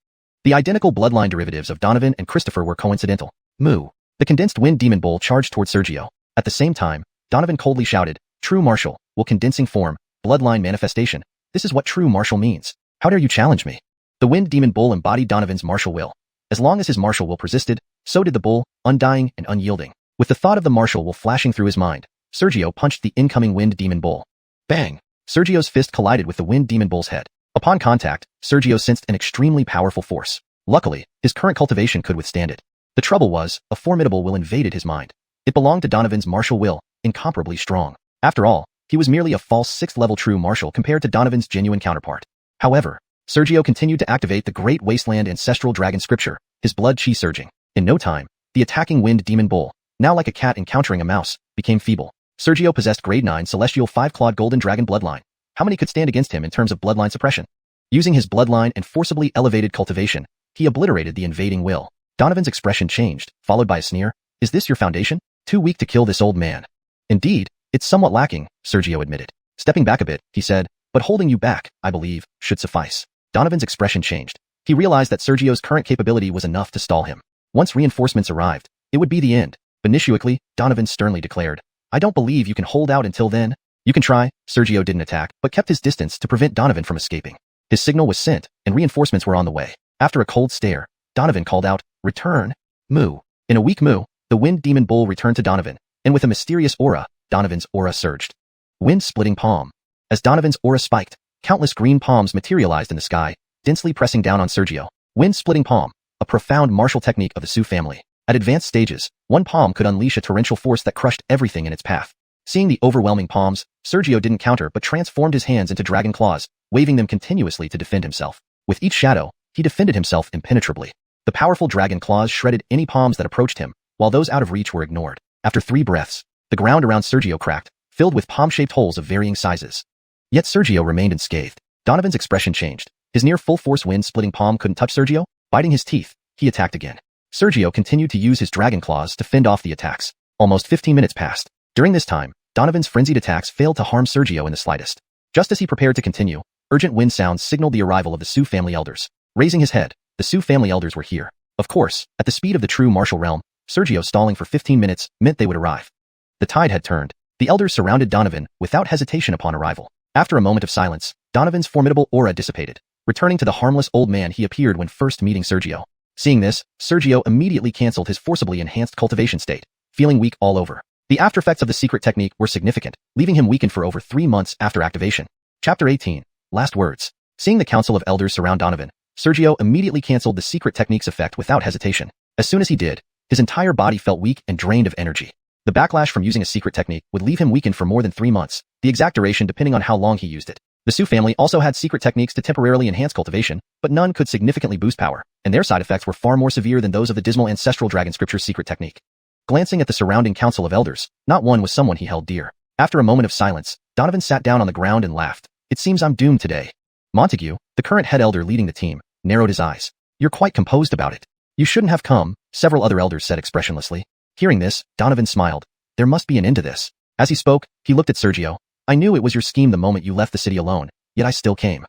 The identical bloodline derivatives of Donovan and Christopher were coincidental. "Moo!" The condensed Wind Demon Bull charged toward Sergio. At the same time, Donovan coldly shouted, "True martial, will condensing form, bloodline manifestation. This is what true martial means. How dare you challenge me?" The Wind Demon Bull embodied Donovan's martial will. As long as his martial will persisted, so did the bull, undying and unyielding. With the thought of the martial will flashing through his mind, Sergio punched the incoming Wind Demon Bull. Bang! Sergio's fist collided with the Wind Demon Bull's head. Upon contact, Sergio sensed an extremely powerful force. Luckily, his current cultivation could withstand it. The trouble was, a formidable will invaded his mind. It belonged to Donovan's martial will, incomparably strong. After all, he was merely a false 6th-level true martial compared to Donovan's genuine counterpart. However, Sergio continued to activate the Great Wasteland Ancestral Dragon Scripture, his blood chi surging. In no time, the attacking Wind Demon Bull, now like a cat encountering a mouse, became feeble. Sergio possessed Grade 9 Celestial 5-clawed Golden Dragon bloodline. How many could stand against him in terms of bloodline suppression? Using his bloodline and forcibly elevated cultivation, he obliterated the invading will. Donovan's expression changed, followed by a sneer. "Is this your foundation? Too weak to kill this old man." "Indeed, it's somewhat lacking," Sergio admitted. Stepping back a bit, he said, "But holding you back, I believe, should suffice." Donovan's expression changed. He realized that Sergio's current capability was enough to stall him. Once reinforcements arrived, it would be the end. Benignantly, Donovan sternly declared. I don't believe you can hold out until then. You can try. Sergio didn't attack, but kept his distance to prevent Donovan from escaping. His signal was sent, and reinforcements were on the way. After a cold stare, Donovan called out, Return. Moo. In a weak moo, the wind demon bull returned to Donovan, and with a mysterious aura, Donovan's aura surged. Wind-splitting palm. As Donovan's aura spiked, countless green palms materialized in the sky, densely pressing down on Sergio. Wind-splitting palm, a profound martial technique of the Su family. At advanced stages, one palm could unleash a torrential force that crushed everything in its path. Seeing the overwhelming palms, Sergio didn't counter but transformed his hands into dragon claws, waving them continuously to defend himself. With each shadow, he defended himself impenetrably. The powerful dragon claws shredded any palms that approached him, while those out of reach were ignored. After 3 breaths, the ground around Sergio cracked, filled with palm-shaped holes of varying sizes. Yet Sergio remained unscathed. Donovan's expression changed. His near full-force wind-splitting palm couldn't touch Sergio. Biting his teeth, he attacked again. Sergio continued to use his dragon claws to fend off the attacks. Almost 15 minutes passed. During this time, Donovan's frenzied attacks failed to harm Sergio in the slightest. Just as he prepared to continue, urgent wind sounds signaled the arrival of the Su family elders. Raising his head, the Su family elders were here. Of course, at the speed of the true martial realm, Sergio stalling for 15 minutes meant they would arrive. The tide had turned. The elders surrounded Donovan without hesitation upon arrival. After a moment of silence, Donovan's formidable aura dissipated. Returning to the harmless old man he appeared when first meeting Sergio. Seeing this, Sergio immediately cancelled his forcibly enhanced cultivation state, feeling weak all over. The aftereffects of the secret technique were significant, leaving him weakened for over 3 months after activation. Chapter 18. Last words. Seeing the council of elders surround Donovan, Sergio immediately cancelled the secret technique's effect without hesitation. As soon as he did, his entire body felt weak and drained of energy. The backlash from using a secret technique would leave him weakened for more than 3 months, the exact duration depending on how long he used it. The Su family also had secret techniques to temporarily enhance cultivation, but none could significantly boost power, and their side effects were far more severe than those of the dismal ancestral dragon scripture's secret technique. Glancing at the surrounding council of elders, not one was someone he held dear. After a moment of silence, Donovan sat down on the ground and laughed. It seems I'm doomed today. Montague, the current head elder leading the team, narrowed his eyes. You're quite composed about it. You shouldn't have come, several other elders said expressionlessly. Hearing this, Donovan smiled. There must be an end to this. As he spoke, he looked at Sergio. I knew it was your scheme the moment you left the city alone, yet I still came.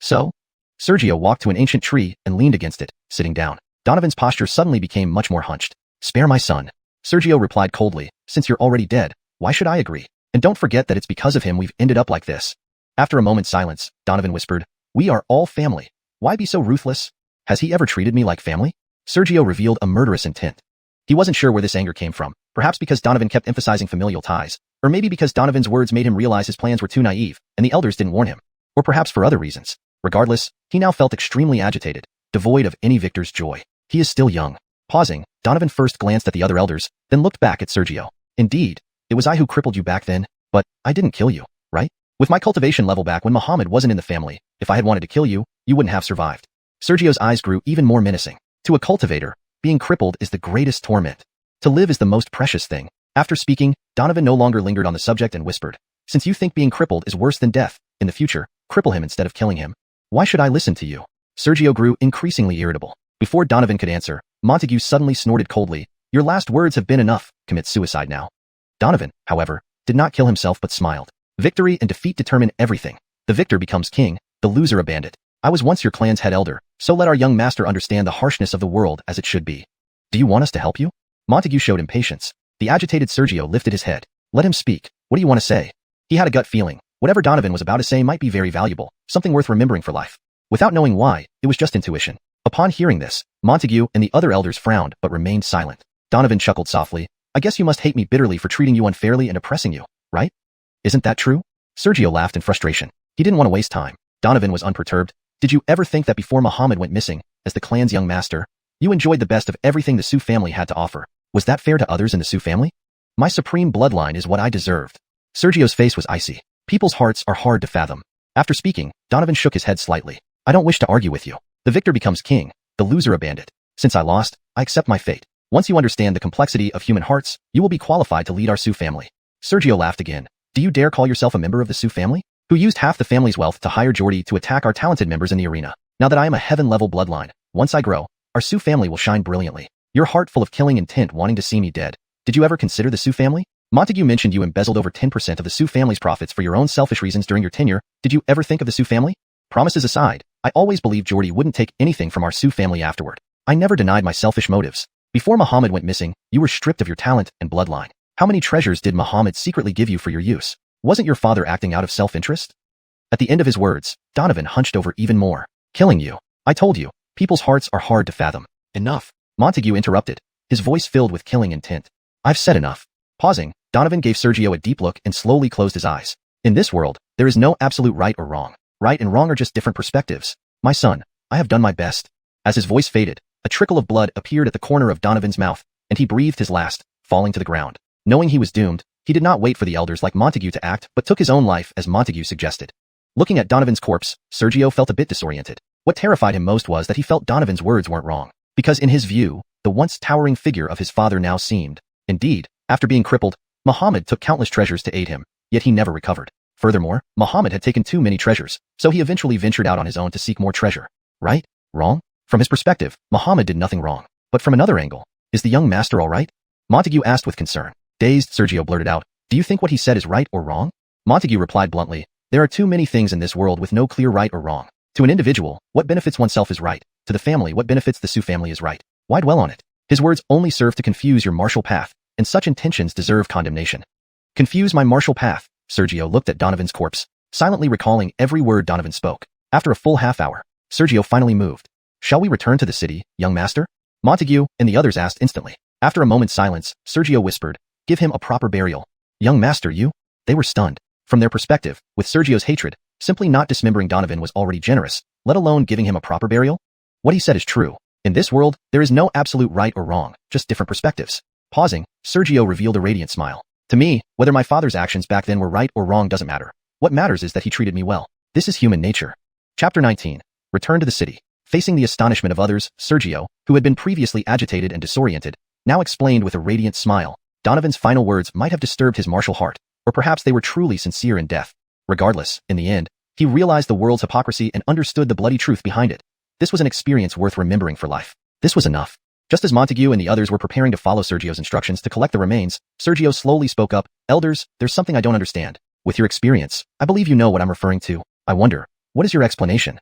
So? Sergio walked to an ancient tree and leaned against it, sitting down. Donovan's posture suddenly became much more hunched. Spare my son. Sergio replied coldly, since you're already dead, why should I agree? And don't forget that it's because of him we've ended up like this. After a moment's silence, Donovan whispered, we are all family. Why be so ruthless? Has he ever treated me like family? Sergio revealed a murderous intent. He wasn't sure where this anger came from, perhaps because Donovan kept emphasizing familial ties, or maybe because Donovan's words made him realize his plans were too naive, and the elders didn't warn him. Or perhaps for other reasons. Regardless, he now felt extremely agitated, devoid of any victor's joy. He is still young. Pausing, Donovan first glanced at the other elders, then looked back at Sergio. Indeed, it was I who crippled you back then, but I didn't kill you, right? With my cultivation level back when Muhammad wasn't in the family, if I had wanted to kill you, you wouldn't have survived. Sergio's eyes grew even more menacing. To a cultivator, being crippled is the greatest torment. To live is the most precious thing. After speaking, Donovan no longer lingered on the subject and whispered, since you think being crippled is worse than death, in the future, cripple him instead of killing him. Why should I listen to you? Sergio grew increasingly irritable. Before Donovan could answer, Montague suddenly snorted coldly, your last words have been enough, commit suicide now. Donovan, however, did not kill himself but smiled. Victory and defeat determine everything. The victor becomes king, the loser a bandit. I was once your clan's head elder, so let our young master understand the harshness of the world as it should be. Do you want us to help you? Montague showed impatience. The agitated Sergio lifted his head. Let him speak. What do you want to say? He had a gut feeling. Whatever Donovan was about to say might be very valuable, something worth remembering for life. Without knowing why, it was just intuition. Upon hearing this, Montague and the other elders frowned but remained silent. Donovan chuckled softly. I guess you must hate me bitterly for treating you unfairly and oppressing you, right? Isn't that true? Sergio laughed in frustration. He didn't want to waste time. Donovan was unperturbed. Did you ever think that before Muhammad went missing, as the clan's young master, you enjoyed the best of everything the Su family had to offer? Was that fair to others in the Su family? My supreme bloodline is what I deserved. Sergio's face was icy. People's hearts are hard to fathom. After speaking, Donovan shook his head slightly. I don't wish to argue with you. The victor becomes king, the loser a bandit. Since I lost, I accept my fate. Once you understand the complexity of human hearts, you will be qualified to lead our Su family. Sergio laughed again. Do you dare call yourself a member of the Su family? Who used half the family's wealth to hire Jordy to attack our talented members in the arena. Now that I am a heaven-level bloodline, once I grow, our Su family will shine brilliantly. Your heart full of killing intent wanting to see me dead. Did you ever consider the Su family? Montague mentioned you embezzled over 10% of the Su family's profits for your own selfish reasons during your tenure. Did you ever think of the Su family? Promises aside, I always believed Jordy wouldn't take anything from our Su family afterward. I never denied my selfish motives. Before Muhammad went missing, you were stripped of your talent and bloodline. How many treasures did Muhammad secretly give you for your use? Wasn't your father acting out of self-interest? At the end of his words, Donovan hunched over even more. Killing you. I told you, people's hearts are hard to fathom. Enough. Montague interrupted, his voice filled with killing intent. I've said enough. Pausing, Donovan gave Sergio a deep look and slowly closed his eyes. In this world, there is no absolute right or wrong. Right and wrong are just different perspectives. My son, I have done my best. As his voice faded, a trickle of blood appeared at the corner of Donovan's mouth, and he breathed his last, falling to the ground. Knowing he was doomed, he did not wait for the elders like Montague to act, but took his own life as Montague suggested. Looking at Donovan's corpse, Sergio felt a bit disoriented. What terrified him most was that he felt Donovan's words weren't wrong, because in his view, the once towering figure of his father now seemed. Indeed, after being crippled, Muhammad took countless treasures to aid him, yet he never recovered. Furthermore, Muhammad had taken too many treasures, so he eventually ventured out on his own to seek more treasure. Right? Wrong? From his perspective, Muhammad did nothing wrong. But from another angle, is the young master all right? Montague asked with concern. Dazed, Sergio blurted out, do you think what he said is right or wrong? Montague replied bluntly, there are too many things in this world with no clear right or wrong. To an individual, what benefits oneself is right. To the family, what benefits the Su family is right. Why dwell on it? His words only serve to confuse your martial path, and such intentions deserve condemnation. Confuse my martial path. Sergio looked at Donovan's corpse, silently recalling every word Donovan spoke. After a full half hour, Sergio finally moved. Shall we return to the city, young master? Montague and the others asked instantly. After a moment's silence, Sergio whispered, give him a proper burial. Young master, you? They were stunned. From their perspective, with Sergio's hatred, simply not dismembering Donovan was already generous, let alone giving him a proper burial? What he said is true. In this world, there is no absolute right or wrong, just different perspectives. Pausing, Sergio revealed a radiant smile. To me, whether my father's actions back then were right or wrong doesn't matter. What matters is that he treated me well. This is human nature. Chapter 19. Return to the city. Facing the astonishment of others, Sergio, who had been previously agitated and disoriented, now explained with a radiant smile. Donovan's final words might have disturbed his martial heart, or perhaps they were truly sincere in death. Regardless, in the end, he realized the world's hypocrisy and understood the bloody truth behind it. This was an experience worth remembering for life. This was enough. Just as Montague and the others were preparing to follow Sergio's instructions to collect the remains, Sergio slowly spoke up, Elders, there's something I don't understand. With your experience, I believe you know what I'm referring to. I wonder, what is your explanation?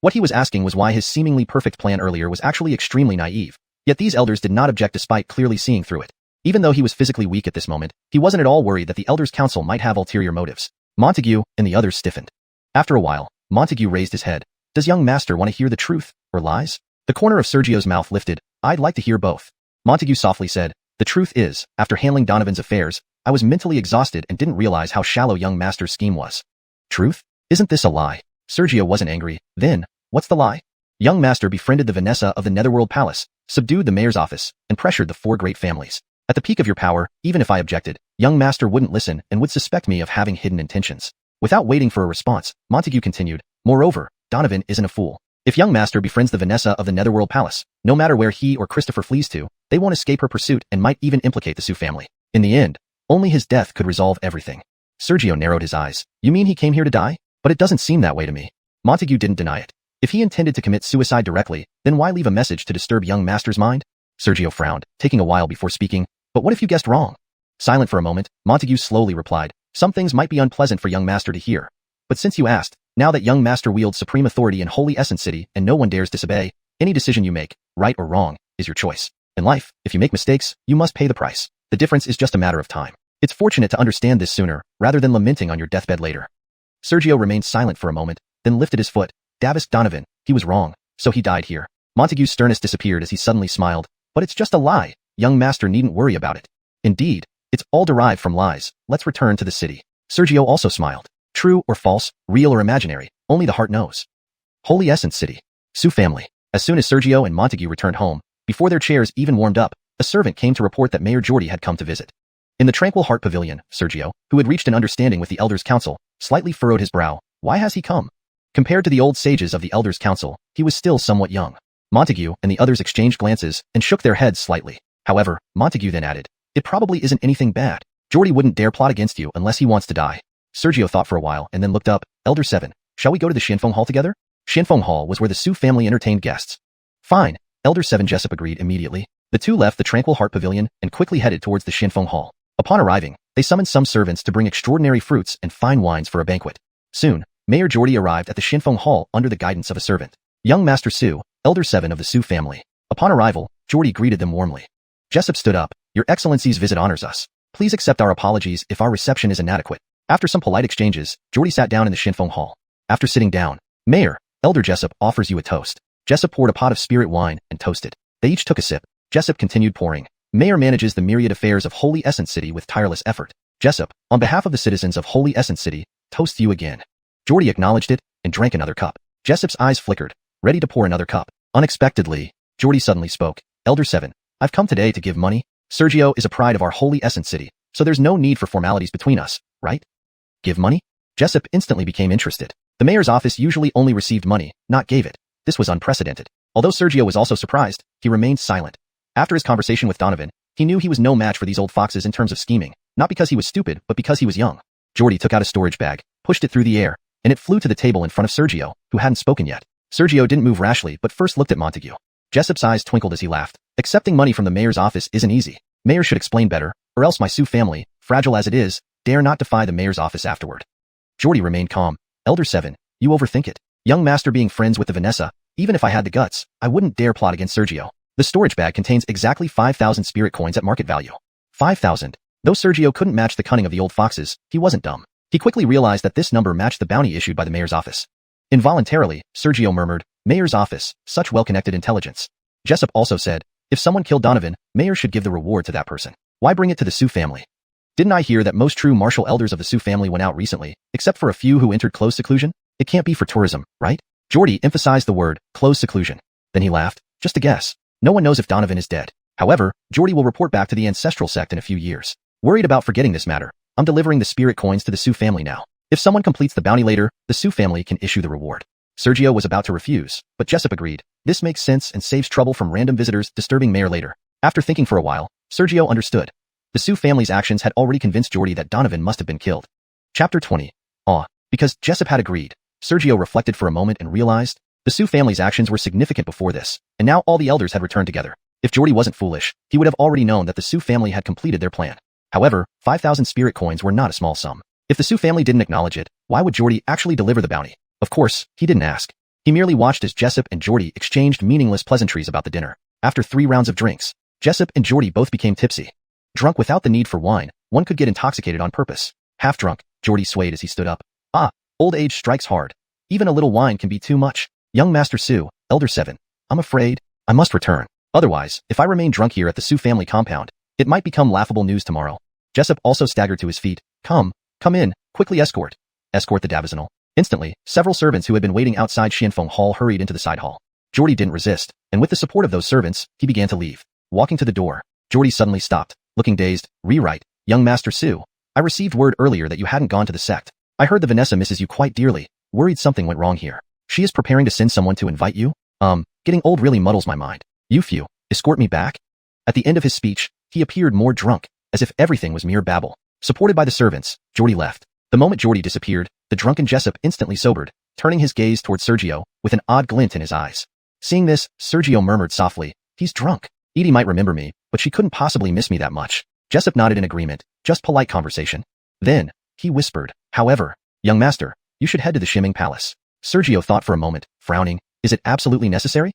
What he was asking was why his seemingly perfect plan earlier was actually extremely naive. Yet these elders did not object despite clearly seeing through it. Even though he was physically weak at this moment, he wasn't at all worried that the elders' council might have ulterior motives. Montague and the others stiffened. After a while, Montague raised his head. Does young master want to hear the truth, or lies? The corner of Sergio's mouth lifted. I'd like to hear both. Montague softly said, the truth is, after handling Donovan's affairs, I was mentally exhausted and didn't realize how shallow young master's scheme was. Truth? Isn't this a lie? Sergio wasn't angry. Then, what's the lie? Young master befriended the Vanessa of the Netherworld Palace, subdued the mayor's office, and pressured the 4 great families. At the peak of your power, even if I objected, young master wouldn't listen and would suspect me of having hidden intentions. Without waiting for a response, Montague continued, moreover, Donovan isn't a fool. If young master befriends the Vanessa of the Netherworld Palace, no matter where he or Christopher flees to, they won't escape her pursuit and might even implicate the Su family. In the end, only his death could resolve everything. Sergio narrowed his eyes. You mean he came here to die? But it doesn't seem that way to me. Montague didn't deny it. If he intended to commit suicide directly, then why leave a message to disturb young master's mind? Sergio frowned, taking a while before speaking. But what if you guessed wrong? Silent for a moment, Montague slowly replied, some things might be unpleasant for young master to hear. But since you asked, now that young master wields supreme authority in Holy Essence City and no one dares disobey, any decision you make, right or wrong, is your choice. In life, if you make mistakes, you must pay the price. The difference is just a matter of time. It's fortunate to understand this sooner, rather than lamenting on your deathbed later. Sergio remained silent for a moment, then lifted his foot. Davis Donovan, he was wrong, so he died here. Montague's sternness disappeared as he suddenly smiled. But it's just a lie. Young master needn't worry about it. Indeed, it's all derived from lies. Let's return to the city. Sergio also smiled. True or false, real or imaginary, only the heart knows. Holy Essence City. Su family. As soon as Sergio and Montague returned home, before their chairs even warmed up, a servant came to report that Mayor Jordy had come to visit. In the Tranquil Heart Pavilion, Sergio, who had reached an understanding with the Elders' Council, slightly furrowed his brow. Why has he come? Compared to the old sages of the Elders' Council, he was still somewhat young. Montague and the others exchanged glances and shook their heads slightly. However, Montague then added, it probably isn't anything bad. Jordy wouldn't dare plot against you unless he wants to die. Sergio thought for a while and then looked up. Elder 7, shall we go to the Shenfeng Hall together? Shenfeng Hall was where the Su family entertained guests. Fine, Elder 7 Jessup agreed immediately. The two left the Tranquil Heart Pavilion and quickly headed towards the Shenfeng Hall. Upon arriving, they summoned some servants to bring extraordinary fruits and fine wines for a banquet. Soon, Mayor Jordy arrived at the Shenfeng Hall under the guidance of a servant. Young Master Su, Elder 7 of the Su family. Upon arrival, Geordie greeted them warmly. Jessup stood up. Your Excellency's visit honors us. Please accept our apologies if our reception is inadequate. After some polite exchanges, Geordie sat down in the Shinfeng Hall. After sitting down, Mayor, Elder Jessup offers you a toast. Jessup poured a pot of spirit wine and toasted. They each took a sip. Jessup continued pouring. Mayor manages the myriad affairs of Holy Essence City with tireless effort. Jessup, on behalf of the citizens of Holy Essence City, toasts you again. Geordie acknowledged it and drank another cup. Jessup's eyes flickered, ready to pour another cup. Unexpectedly, Geordie suddenly spoke. Elder 7, I've come today to give money. Sergio is a pride of our Holy Essence City, so there's no need for formalities between us, right? Give money? Jessup instantly became interested. The mayor's office usually only received money, not gave it. This was unprecedented. Although Sergio was also surprised, he remained silent. After his conversation with Donovan, he knew he was no match for these old foxes in terms of scheming, not because he was stupid, but because he was young. Geordie took out a storage bag, pushed it through the air, and it flew to the table in front of Sergio, who hadn't spoken yet. Sergio didn't move rashly but first looked at Montague. Jessup's eyes twinkled as he laughed. Accepting money from the mayor's office isn't easy. Mayor should explain better, or else my Sioux family, fragile as it is, dare not defy the mayor's office afterward. Geordie remained calm. Elder 7, you overthink it. Young master being friends with the Vanessa, even if I had the guts, I wouldn't dare plot against Sergio. The storage bag contains exactly 5,000 spirit coins at market value. 5,000. Though Sergio couldn't match the cunning of the old foxes, he wasn't dumb. He quickly realized that this number matched the bounty issued by the mayor's office. Involuntarily, Sergio murmured, Mayor's office, such well-connected intelligence. Jessup also said, if someone killed Donovan, Mayor should give the reward to that person. Why bring it to the Sioux family? Didn't I hear that most true martial elders of the Sioux family went out recently, except for a few who entered close seclusion? It can't be for tourism, right? Geordie emphasized the word, close seclusion. Then he laughed, just a guess. No one knows if Donovan is dead. However, Geordie will report back to the ancestral sect in a few years. Worried about forgetting this matter, I'm delivering the spirit coins to the Sioux family now. If someone completes the bounty later, the Sioux family can issue the reward. Sergio was about to refuse, but Jessup agreed. This makes sense and saves trouble from random visitors disturbing Mayor later. After thinking for a while, Sergio understood. The Sioux family's actions had already convinced Geordie that Donovan must have been killed. Chapter 20. Awe. Because Jessup had agreed, Sergio reflected for a moment and realized the Sioux family's actions were significant before this, and now all the elders had returned together. If Geordie wasn't foolish, he would have already known that the Sioux family had completed their plan. However, 5,000 spirit coins were not a small sum. If the Sioux family didn't acknowledge it, why would Geordie actually deliver the bounty? Of course, he didn't ask. He merely watched as Jessup and Geordie exchanged meaningless pleasantries about the dinner. After 3 rounds of drinks, Jessup and Geordie both became tipsy. Drunk without the need for wine, one could get intoxicated on purpose. Half drunk, Geordie swayed as he stood up. Ah, old age strikes hard. Even a little wine can be too much. Young Master Sioux, Elder 7, I'm afraid I must return. Otherwise, if I remain drunk here at the Sioux family compound, it might become laughable news tomorrow. Jessup also staggered to his feet. Come in, quickly escort the Davizonal. Instantly, several servants who had been waiting outside Shinfeng Hall hurried into the side hall. Geordie didn't resist, and with the support of those servants, he began to leave. Walking to the door, Geordie suddenly stopped, looking dazed. Rewrite, Young Master Sioux, I received word earlier that you hadn't gone to the sect. I heard the Vanessa misses you quite dearly, worried something went wrong here. She is preparing to send someone to invite you? Getting old really muddles my mind. You few, escort me back? At the end of his speech, he appeared more drunk, as if everything was mere babble. Supported by the servants, Geordie left. The moment Geordie disappeared, the drunken Jessup instantly sobered, turning his gaze toward Sergio, with an odd glint in his eyes. Seeing this, Sergio murmured softly, he's drunk. Edie might remember me, but she couldn't possibly miss me that much. Jessup nodded in agreement, just polite conversation. Then, he whispered, however, young master, you should head to the Shimming Palace. Sergio thought for a moment, frowning, is it absolutely necessary?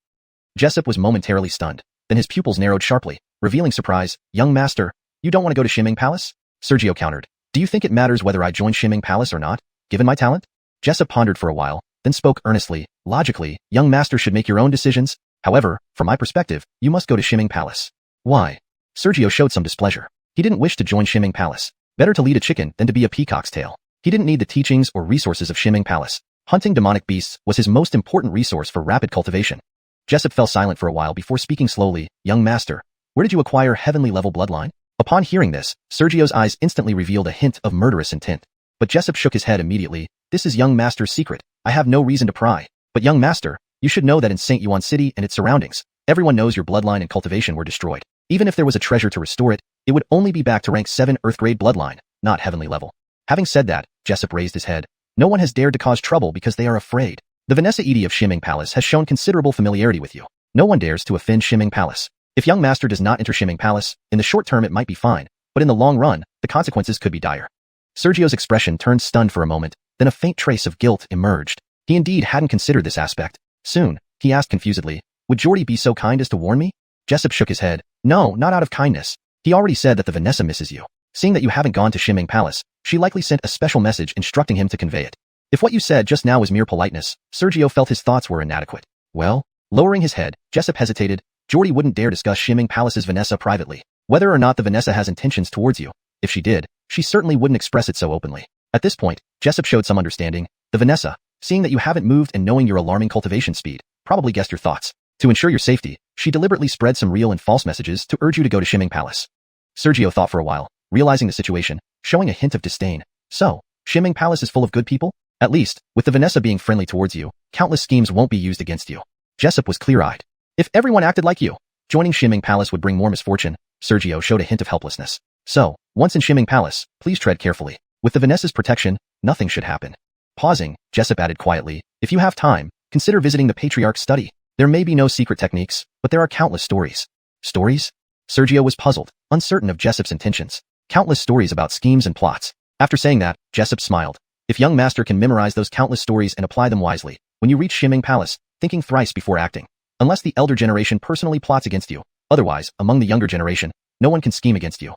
Jessup was momentarily stunned, then his pupils narrowed sharply, revealing surprise. Young master, you don't want to go to Shimming Palace? Sergio countered. Do you think it matters whether I join Shimming Palace or not, given my talent? Jessup pondered for a while, then spoke earnestly. Logically, young master should make your own decisions. However, from my perspective, you must go to Shimming Palace. Why? Sergio showed some displeasure. He didn't wish to join Shimming Palace. Better to lead a chicken than to be a peacock's tail. He didn't need the teachings or resources of Shimming Palace. Hunting demonic beasts was his most important resource for rapid cultivation. Jessup fell silent for a while before speaking slowly. Young master, where did you acquire heavenly level bloodline? Upon hearing this, Sergio's eyes instantly revealed a hint of murderous intent. But Jessup shook his head immediately. This is young master's secret. I have no reason to pry. But young master, you should know that in Xianxuan City and its surroundings, everyone knows your bloodline and cultivation were destroyed. Even if there was a treasure to restore it, it would only be back to rank 7 Earth grade bloodline, not heavenly level. Having said that, Jessup raised his head. No one has dared to cause trouble because they are afraid. The Vanessa Edie of Shimming Palace has shown considerable familiarity with you. No one dares to offend Shimming Palace. If young master does not enter Shimming Palace, in the short term it might be fine, but in the long run, the consequences could be dire. Sergio's expression turned stunned for a moment, then a faint trace of guilt emerged. He indeed hadn't considered this aspect. Soon, he asked confusedly, would Geordie be so kind as to warn me? Jessup shook his head. No, not out of kindness. He already said that the Vanessa misses you. Seeing that you haven't gone to Ximing Palace, she likely sent a special message instructing him to convey it. If what you said just now was mere politeness, Sergio felt his thoughts were inadequate. Well, lowering his head, Jessup hesitated. Jordy wouldn't dare discuss Ximing Palace's Vanessa privately. Whether or not the Vanessa has intentions towards you, if she did, she certainly wouldn't express it so openly. At this point, Jessup showed some understanding. The Vanessa, seeing that you haven't moved and knowing your alarming cultivation speed, probably guessed your thoughts. To ensure your safety, she deliberately spread some real and false messages to urge you to go to Ximing Palace. Sergio thought for a while, realizing the situation, showing a hint of disdain. So, Ximing Palace is full of good people? At least, with the Vanessa being friendly towards you, countless schemes won't be used against you. Jessup was clear-eyed. If everyone acted like you, joining Ximing Palace would bring more misfortune. Sergio showed a hint of helplessness. So, once in Ximing Palace, please tread carefully. With the Vanessa's protection, nothing should happen. Pausing, Jessup added quietly, if you have time, consider visiting the Patriarch's study. There may be no secret techniques, but there are countless stories. Stories? Sergio was puzzled, uncertain of Jessup's intentions. Countless stories about schemes and plots. After saying that, Jessup smiled. If young master can memorize those countless stories and apply them wisely, when you reach Ximing Palace, thinking thrice before acting. Unless the elder generation personally plots against you. Otherwise, among the younger generation, no one can scheme against you.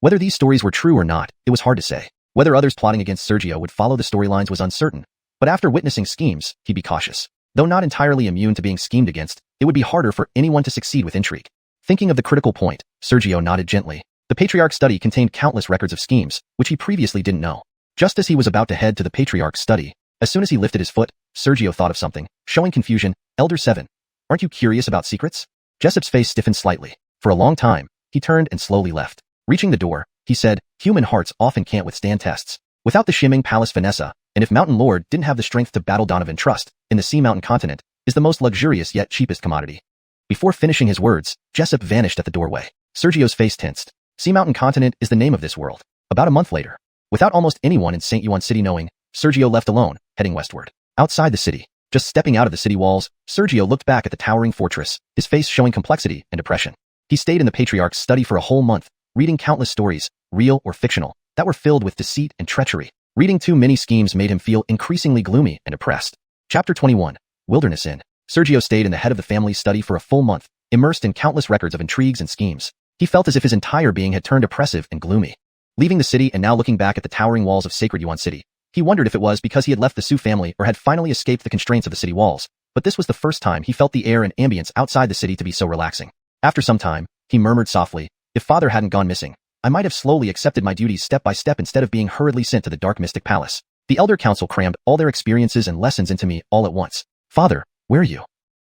Whether these stories were true or not, it was hard to say. Whether others plotting against Sergio would follow the storylines was uncertain. But after witnessing schemes, he'd be cautious. Though not entirely immune to being schemed against, it would be harder for anyone to succeed with intrigue. Thinking of the critical point, Sergio nodded gently. The Patriarch's study contained countless records of schemes, which he previously didn't know. Just as he was about to head to the Patriarch's study, as soon as he lifted his foot, Sergio thought of something, showing confusion. Elder 7. Aren't you curious about secrets? Jessup's face stiffened slightly. For a long time, he turned and slowly left. Reaching the door, he said, human hearts often can't withstand tests. Without the Ximing Palace Vanessa, and if Mountain Lord didn't have the strength to battle Donovan Trust, in the Sea Mountain continent, is the most luxurious yet cheapest commodity. Before finishing his words, Jessup vanished at the doorway. Sergio's face tensed. Sea Mountain continent is the name of this world. About a month later, without almost anyone in Xianxia City knowing, Sergio left alone, heading westward. Outside the city, just stepping out of the city walls, Sergio looked back at the towering fortress, his face showing complexity and depression. He stayed in the Patriarch's study for a whole month, reading countless stories, real or fictional, that were filled with deceit and treachery. Reading too many schemes made him feel increasingly gloomy and oppressed. Chapter 21. Wilderness Inn. Sergio stayed in the head of the family's study for a full month, immersed in countless records of intrigues and schemes. He felt as if his entire being had turned oppressive and gloomy. Leaving the city and now looking back at the towering walls of sacred Guiyuan City, he wondered if it was because he had left the Su family or had finally escaped the constraints of the city walls, but this was the first time he felt the air and ambience outside the city to be so relaxing. After some time, he murmured softly, if father hadn't gone missing, I might have slowly accepted my duties step by step instead of being hurriedly sent to the Dark Mystic Palace. The Elder Council crammed all their experiences and lessons into me all at once. Father, where are you?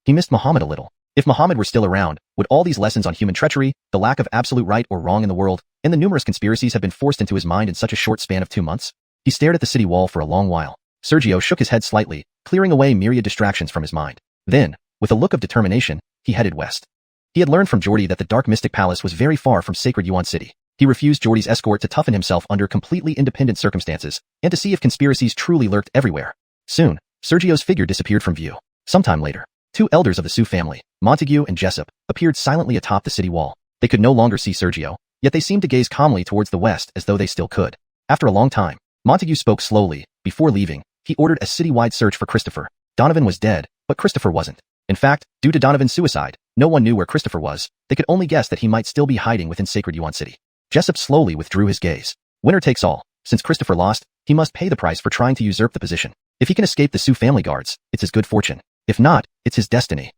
He missed Muhammad a little. If Muhammad were still around, would all these lessons on human treachery, the lack of absolute right or wrong in the world, and the numerous conspiracies have been forced into his mind in such a short span of 2 months? He stared at the city wall for a long while. Sergio shook his head slightly, clearing away myriad distractions from his mind. Then, with a look of determination, he headed west. He had learned from Jordy that the Dark Mystic Palace was very far from sacred Guiyuan City. He refused Jordy's escort to toughen himself under completely independent circumstances, and to see if conspiracies truly lurked everywhere. Soon, Sergio's figure disappeared from view. Sometime later, 2 elders of the Su family, Montague and Jessup, appeared silently atop the city wall. They could no longer see Sergio, yet they seemed to gaze calmly towards the west as though they still could. After a long time, Montague spoke slowly. Before leaving, he ordered a citywide search for Christopher. Donovan was dead, but Christopher wasn't. In fact, due to Donovan's suicide, no one knew where Christopher was. They could only guess that he might still be hiding within sacred Guiyuan City. Jessup slowly withdrew his gaze. Winner takes all. Since Christopher lost, he must pay the price for trying to usurp the position. If he can escape the Su family guards, it's his good fortune. If not, it's his destiny.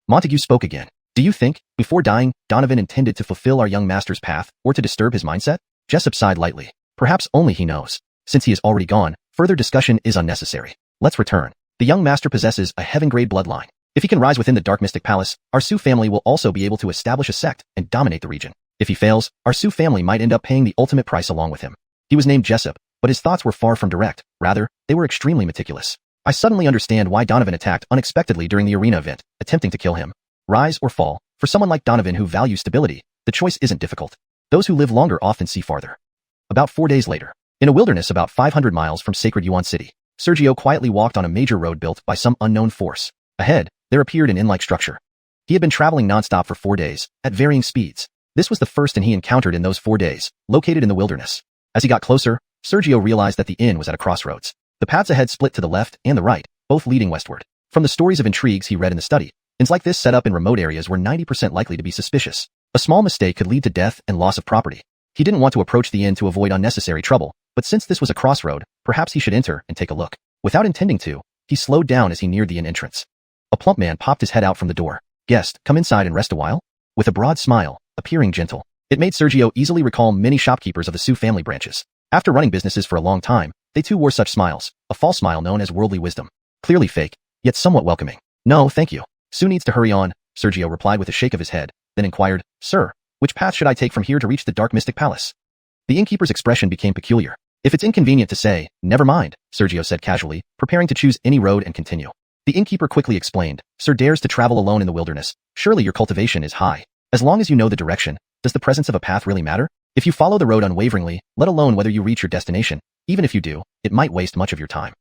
Montague spoke again. Do you think, before dying, Donovan intended to fulfill our young master's path, or to disturb his mindset? Jessup sighed lightly. Perhaps only he knows. Since he is already gone, further discussion is unnecessary. Let's return. The young master possesses a heaven-grade bloodline. If he can rise within the Dark Mystic Palace, our Su family will also be able to establish a sect and dominate the region. If he fails, our Su family might end up paying the ultimate price along with him. He was named Jessup, but his thoughts were far from direct. Rather, they were extremely meticulous. I suddenly understand why Donovan attacked unexpectedly during the arena event, attempting to kill him. Rise or fall, for someone like Donovan who values stability, the choice isn't difficult. Those who live longer often see farther. About 4 days later, in a wilderness about 500 miles from sacred Guiyuan City, Sergio quietly walked on a major road built by some unknown force. Ahead, there appeared an inn-like structure. He had been traveling nonstop for 4 days, at varying speeds. This was the first inn he encountered in those 4 days, located in the wilderness. As he got closer, Sergio realized that the inn was at a crossroads. The paths ahead split to the left and the right, both leading westward. From the stories of intrigues he read in the study, Inns like this set up in remote areas were 90% likely to be suspicious. A small mistake could lead to death and loss of property. He didn't want to approach the inn to avoid unnecessary trouble, but since this was a crossroad, perhaps he should enter and take a look. Without intending to, he slowed down as he neared the inn entrance. A plump man popped his head out from the door. "Guest, come inside and rest a while?" With a broad smile, appearing gentle. It made Sergio easily recall many shopkeepers of the Su family branches. After running businesses for a long time, they too wore such smiles, a false smile known as worldly wisdom. Clearly fake, yet somewhat welcoming. "No, thank you. Su needs to hurry on," Sergio replied with a shake of his head, then inquired, "Sir, which path should I take from here to reach the Dark Mystic Palace?" The innkeeper's expression became peculiar. "If it's inconvenient to say, never mind," Sergio said casually, preparing to choose any road and continue. The innkeeper quickly explained, "Sir dares to travel alone in the wilderness. Surely your cultivation is high. As long as you know the direction, does the presence of a path really matter? If you follow the road unwaveringly, let alone whether you reach your destination, even if you do, it might waste much of your time."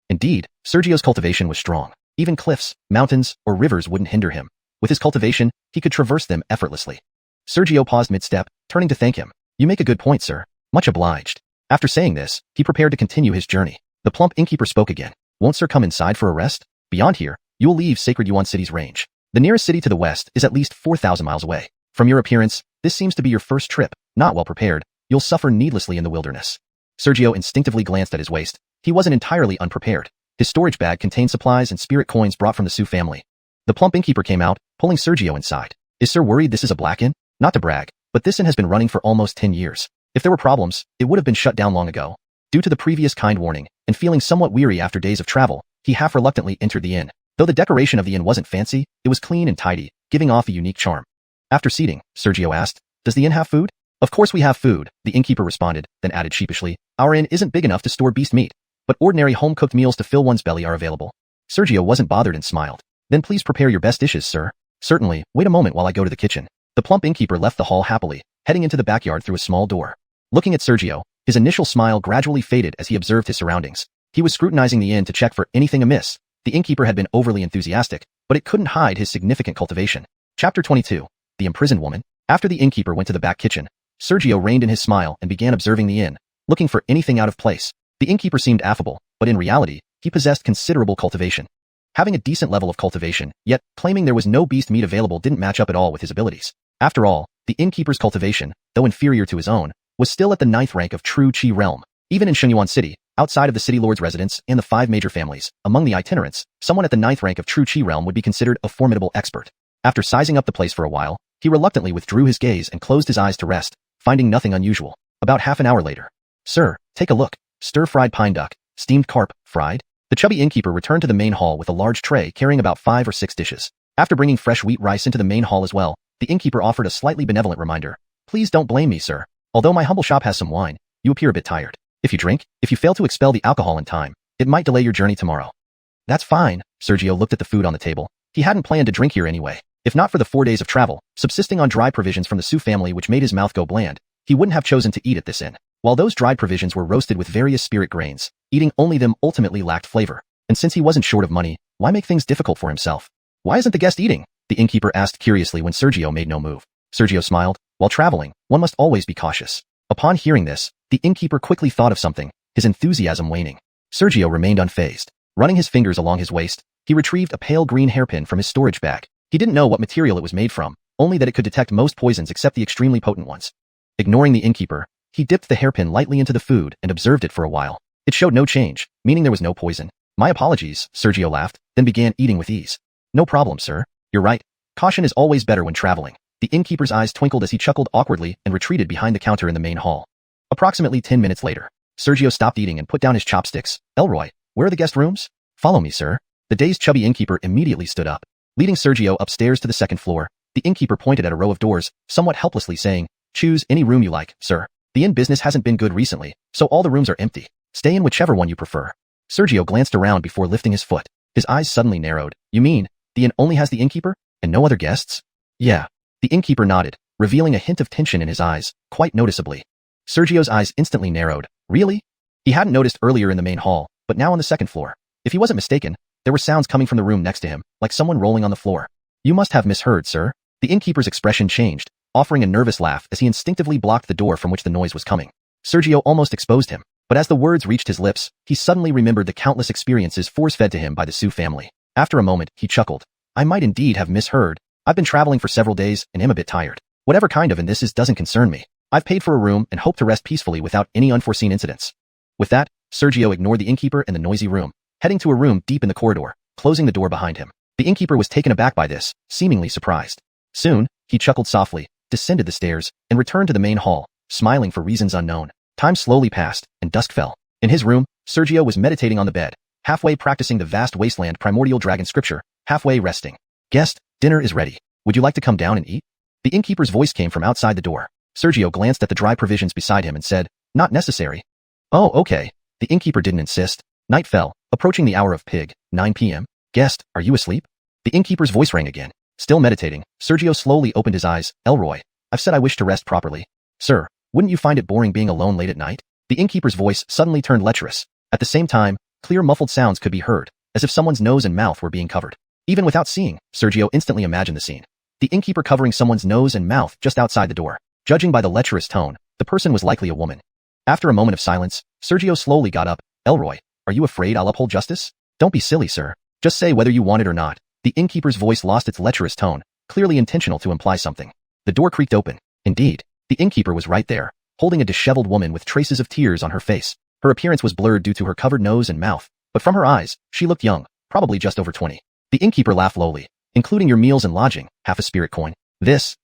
Indeed, Sergio's cultivation was strong. Even cliffs, mountains, or rivers wouldn't hinder him. With his cultivation, he could traverse them effortlessly. Sergio paused mid-step, turning to thank him. "You make a good point, sir. Much obliged." After saying this, he prepared to continue his journey. The plump innkeeper spoke again. "Won't sir come inside for a rest? Beyond here, you will leave sacred Guiyuan City's range. The nearest city to the west is at least 4,000 miles away. From your appearance, this seems to be your first trip. Not well prepared, you'll suffer needlessly in the wilderness." Sergio instinctively glanced at his waist. He wasn't entirely unprepared. His storage bag contained supplies and spirit coins brought from the Su family. The plump innkeeper came out, pulling Sergio inside. "Is sir worried this is a black inn? Not to brag, but this inn has been running for almost 10 years. If there were problems, it would have been shut down long ago." Due to the previous kind warning, and feeling somewhat weary after days of travel, he half reluctantly entered the inn. Though the decoration of the inn wasn't fancy, it was clean and tidy, giving off a unique charm. After seating, Sergio asked, "Does the inn have food?" "Of course we have food," the innkeeper responded, then added sheepishly, "Our inn isn't big enough to store beast meat, but ordinary home-cooked meals to fill one's belly are available." Sergio wasn't bothered and smiled. "Then please prepare your best dishes, sir." "Certainly, wait a moment while I go to the kitchen." The plump innkeeper left the hall happily, heading into the backyard through a small door. Looking at Sergio, his initial smile gradually faded as he observed his surroundings. He was scrutinizing the inn to check for anything amiss. The innkeeper had been overly enthusiastic, but it couldn't hide his significant cultivation. Chapter 22. The Imprisoned Woman. After the innkeeper went to the back kitchen, Sergio reined in his smile and began observing the inn, looking for anything out of place. The innkeeper seemed affable, but in reality, he possessed considerable cultivation. Having a decent level of cultivation, yet claiming there was no beast meat available didn't match up at all with his abilities. After all, the innkeeper's cultivation, though inferior to his own, was still at the 9th rank of true Qi realm. Even in Shengyuan City, outside of the city lord's residence and the 5 major families, among the itinerants, someone at the 9th rank of true Qi realm would be considered a formidable expert. After sizing up the place for a while, he reluctantly withdrew his gaze and closed his eyes to rest, finding nothing unusual. About half an hour later, "Sir, take a look. Stir-fried pine duck, steamed carp, fried." The chubby innkeeper returned to the main hall with a large tray carrying about 5 or 6 dishes. After bringing fresh wheat rice into the main hall as well, the innkeeper offered a slightly benevolent reminder. "Please don't blame me, sir. Although my humble shop has some wine, you appear a bit tired. If you fail to expel the alcohol in time, it might delay your journey tomorrow." "That's fine." Sergio looked at the food on the table. He hadn't planned to drink here anyway. If not for the 4 days of travel, subsisting on dry provisions from the Su family which made his mouth go bland, he wouldn't have chosen to eat at this inn. While those dried provisions were roasted with various spirit grains, eating only them ultimately lacked flavor. And since he wasn't short of money, why make things difficult for himself? "Why isn't the guest eating?" the innkeeper asked curiously when Sergio made no move. Sergio smiled. While traveling, one must always be cautious. Upon hearing this, the innkeeper quickly thought of something, his enthusiasm waning. Sergio remained unfazed. Running his fingers along his waist, he retrieved a pale green hairpin from his storage bag. He didn't know what material it was made from, only that it could detect most poisons except the extremely potent ones. Ignoring the innkeeper, he dipped the hairpin lightly into the food and observed it for a while. It showed no change, meaning there was no poison. "My apologies," Sergio laughed, then began eating with ease. "No problem, sir. You're right. Caution is always better when traveling." The innkeeper's eyes twinkled as he chuckled awkwardly and retreated behind the counter in the main hall. Approximately 10 minutes later, Sergio stopped eating and put down his chopsticks. "Elroy, where are the guest rooms?" "Follow me, sir." The dazed chubby innkeeper immediately stood up. Leading Sergio upstairs to the second floor, the innkeeper pointed at a row of doors, somewhat helplessly saying, "Choose any room you like, sir. The inn business hasn't been good recently, so all the rooms are empty. Stay in whichever one you prefer." Sergio glanced around before lifting his foot. His eyes suddenly narrowed. "You mean, the inn only has the innkeeper, and no other guests?" "Yeah." The innkeeper nodded, revealing a hint of tension in his eyes, quite noticeably. Sergio's eyes instantly narrowed. Really? He hadn't noticed earlier in the main hall, but now on the second floor. If he wasn't mistaken, there were sounds coming from the room next to him, like someone rolling on the floor. "You must have misheard, sir." The innkeeper's expression changed, offering a nervous laugh as he instinctively blocked the door from which the noise was coming. Sergio almost exposed him, but as the words reached his lips, he suddenly remembered the countless experiences force-fed to him by the Su family. After a moment, he chuckled. I might indeed have misheard. I've been traveling for several days and am a bit tired. Whatever kind of and this is doesn't concern me. I've paid for a room and hope to rest peacefully without any unforeseen incidents. With that, Sergio ignored the innkeeper and the noisy room, heading to a room deep in the corridor, closing the door behind him. The innkeeper was taken aback by this, seemingly surprised. Soon, he chuckled softly, descended the stairs, and returned to the main hall, smiling for reasons unknown. Time slowly passed, and dusk fell. In his room, Sergio was meditating on the bed, halfway practicing the vast wasteland primordial dragon scripture, halfway resting. Guest, dinner is ready. Would you like to come down and eat? The innkeeper's voice came from outside the door. Sergio glanced at the dry provisions beside him and said, not necessary. Oh, okay. The innkeeper didn't insist. Night fell, approaching the hour of pig, 9 p.m. Guest, are you asleep? The innkeeper's voice rang again. Still meditating, Sergio slowly opened his eyes. Elroy, I've said I wish to rest properly. Sir, wouldn't you find it boring being alone late at night? The innkeeper's voice suddenly turned lecherous. At the same time, clear muffled sounds could be heard, as if someone's nose and mouth were being covered. Even without seeing, Sergio instantly imagined the scene. The innkeeper covering someone's nose and mouth just outside the door. Judging by the lecherous tone, the person was likely a woman. After a moment of silence, Sergio slowly got up. Elroy, are you afraid I'll uphold justice? Don't be silly, sir. Just say whether you want it or not. The innkeeper's voice lost its lecherous tone, clearly intentional to imply something. The door creaked open. Indeed, the innkeeper was right there, holding a disheveled woman with traces of tears on her face. Her appearance was blurred due to her covered nose and mouth, but from her eyes, she looked young, probably just over 20. The innkeeper laughed lowly. Including your meals and lodging, half a spirit coin.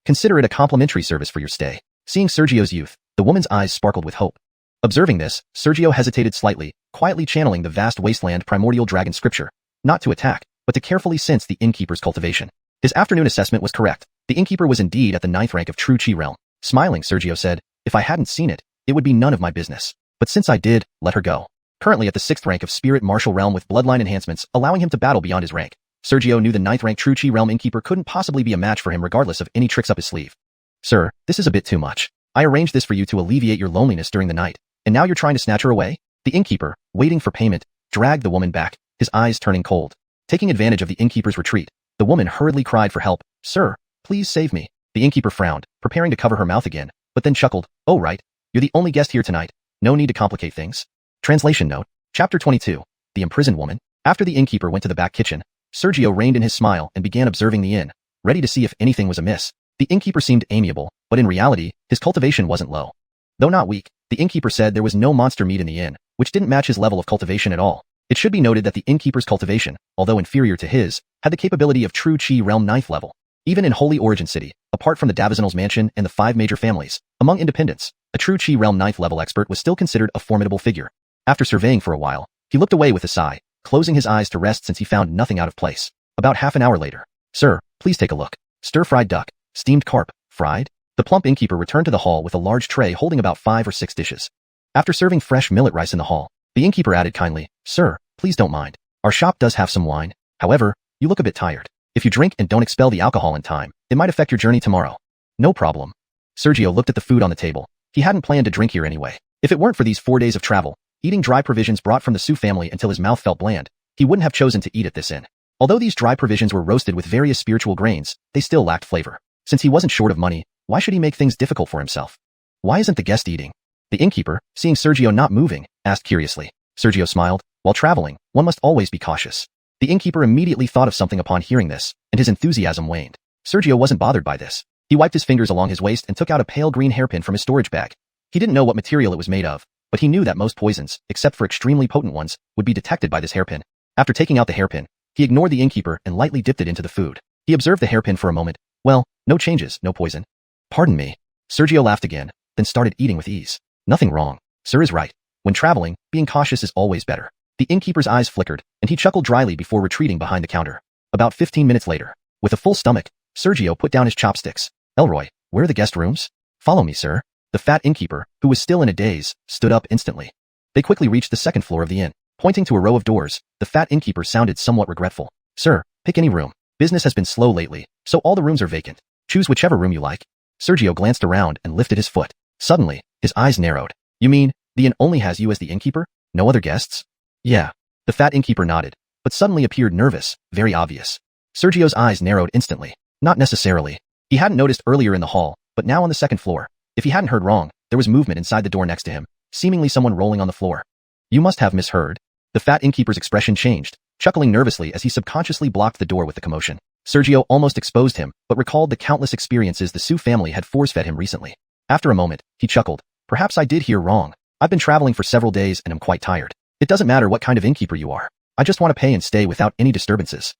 Consider it a complimentary service for your stay. Seeing Sergio's youth, the woman's eyes sparkled with hope. Observing this, Sergio hesitated slightly, quietly channeling the vast wasteland primordial dragon scripture, not to attack, but to carefully sense the innkeeper's cultivation. His afternoon assessment was correct. The innkeeper was indeed at the 9th rank of true chi realm. Smiling, Sergio said, if I hadn't seen it, it would be none of my business. But since I did, let her go. Currently at the 6th rank of spirit martial realm with bloodline enhancements, allowing him to battle beyond his rank. Sergio knew the 9th rank true chi realm innkeeper couldn't possibly be a match for him regardless of any tricks up his sleeve. Sir, this is a bit too much. I arranged this for you to alleviate your loneliness during the night, and now you're trying to snatch her away? The innkeeper, waiting for payment, dragged the woman back, his eyes turning cold. Taking advantage of the innkeeper's retreat, the woman hurriedly cried for help. Sir, please save me. The innkeeper frowned, preparing to cover her mouth again, but then chuckled. Oh right, you're the only guest here tonight. No need to complicate things. Translation note, Chapter 22, The Imprisoned Woman. After the innkeeper went to the back kitchen, Sergio reined in his smile and began observing the inn, ready to see if anything was amiss. The innkeeper seemed amiable, but in reality, his cultivation wasn't low. Though not weak, the innkeeper said there was no monster meat in the inn, which didn't match his level of cultivation at all. It should be noted that the innkeeper's cultivation, although inferior to his, had the capability of true chi realm 9th level. Even in Holy Origin City, apart from the Davizonal's mansion and the 5 major families, among independents, a true chi realm 9th level expert was still considered a formidable figure. After surveying for a while, he looked away with a sigh, closing his eyes to rest since he found nothing out of place. About half an hour later. Sir, please take a look. Stir-fried duck, steamed carp, fried. The plump innkeeper returned to the hall with a large tray holding about 5 or 6 dishes. After serving fresh millet rice in the hall, the innkeeper added kindly, Sir, please don't mind. Our shop does have some wine. However, you look a bit tired. If you drink and don't expel the alcohol in time, it might affect your journey tomorrow. No problem. Sergio looked at the food on the table. He hadn't planned to drink here anyway. If it weren't for these 4 days of travel, eating dry provisions brought from the Su family until his mouth felt bland, he wouldn't have chosen to eat at this inn. Although these dry provisions were roasted with various spiritual grains, they still lacked flavor. Since he wasn't short of money, why should he make things difficult for himself? Why isn't the guest eating? The innkeeper, seeing Sergio not moving, asked curiously. Sergio smiled. While traveling, one must always be cautious. The innkeeper immediately thought of something upon hearing this, and his enthusiasm waned. Sergio wasn't bothered by this. He wiped his fingers along his waist and took out a pale green hairpin from his storage bag. He didn't know what material it was made of, but he knew that most poisons, except for extremely potent ones, would be detected by this hairpin. After taking out the hairpin, he ignored the innkeeper and lightly dipped it into the food. He observed the hairpin for a moment. Well, no changes, no poison. Pardon me. Sergio laughed again, then started eating with ease. Nothing wrong. Sir is right. When traveling, being cautious is always better. The innkeeper's eyes flickered, and he chuckled dryly before retreating behind the counter. About 15 minutes later, with a full stomach, Sergio put down his chopsticks. Elroy, where are the guest rooms? Follow me, sir. The fat innkeeper, who was still in a daze, stood up instantly. They quickly reached the 2nd floor of the inn. Pointing to a row of doors, the fat innkeeper sounded somewhat regretful. Sir, pick any room. Business has been slow lately, so all the rooms are vacant. Choose whichever room you like. Sergio glanced around and lifted his foot. Suddenly, his eyes narrowed. You mean, the inn only has you as the innkeeper? No other guests? Yeah. The fat innkeeper nodded, but suddenly appeared nervous, very obvious. Sergio's eyes narrowed instantly. Not necessarily. He hadn't noticed earlier in the hall, but now on the 2nd floor. If he hadn't heard wrong, there was movement inside the door next to him, seemingly someone rolling on the floor. You must have misheard. The fat innkeeper's expression changed, chuckling nervously as he subconsciously blocked the door with the commotion. Sergio almost exposed him, but recalled the countless experiences the Su family had force-fed him recently. After a moment, he chuckled. Perhaps I did hear wrong. I've been traveling for several days and am quite tired. It doesn't matter what kind of innkeeper you are. I just want to pay and stay without any disturbances.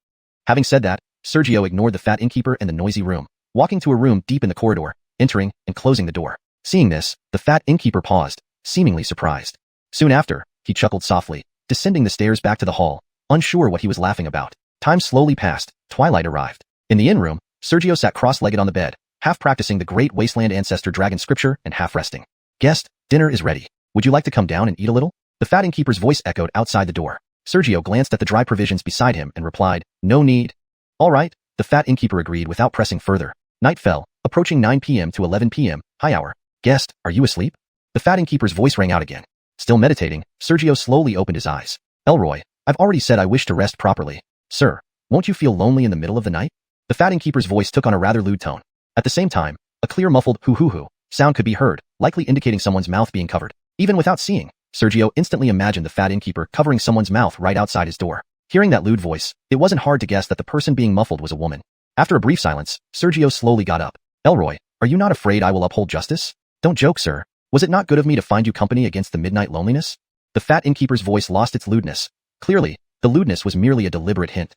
Having said that, Sergio ignored the fat innkeeper and the noisy room, walking to a room deep in the corridor, entering and closing the door. Seeing this, the fat innkeeper paused, seemingly surprised. Soon after, he chuckled softly, descending the stairs back to the hall, unsure what he was laughing about. Time slowly passed, twilight arrived. In the inn room, Sergio sat cross-legged on the bed, half practicing the great wasteland ancestor dragon scripture and half resting. Guest, dinner is ready. Would you like to come down and eat a little? The fat innkeeper's voice echoed outside the door. Sergio glanced at the dry provisions beside him and replied, no need. All right, the fat innkeeper agreed without pressing further. Night fell, approaching 9 p.m. to 11 p.m., high hour. Guest, are you asleep? The fat innkeeper's voice rang out again. Still meditating, Sergio slowly opened his eyes. Elroy, I've already said I wish to rest properly. Sir, won't you feel lonely in the middle of the night? The fat innkeeper's voice took on a rather lewd tone. At the same time, a clear muffled hoo-hoo-hoo sound could be heard, likely indicating someone's mouth being covered. Even without seeing, Sergio instantly imagined the fat innkeeper covering someone's mouth right outside his door. Hearing that lewd voice, it wasn't hard to guess that the person being muffled was a woman. After a brief silence, Sergio slowly got up. Elroy, are you not afraid I will uphold justice? Don't joke, sir. Was it not good of me to find you company against the midnight loneliness? The fat innkeeper's voice lost its lewdness. Clearly, the lewdness was merely a deliberate hint.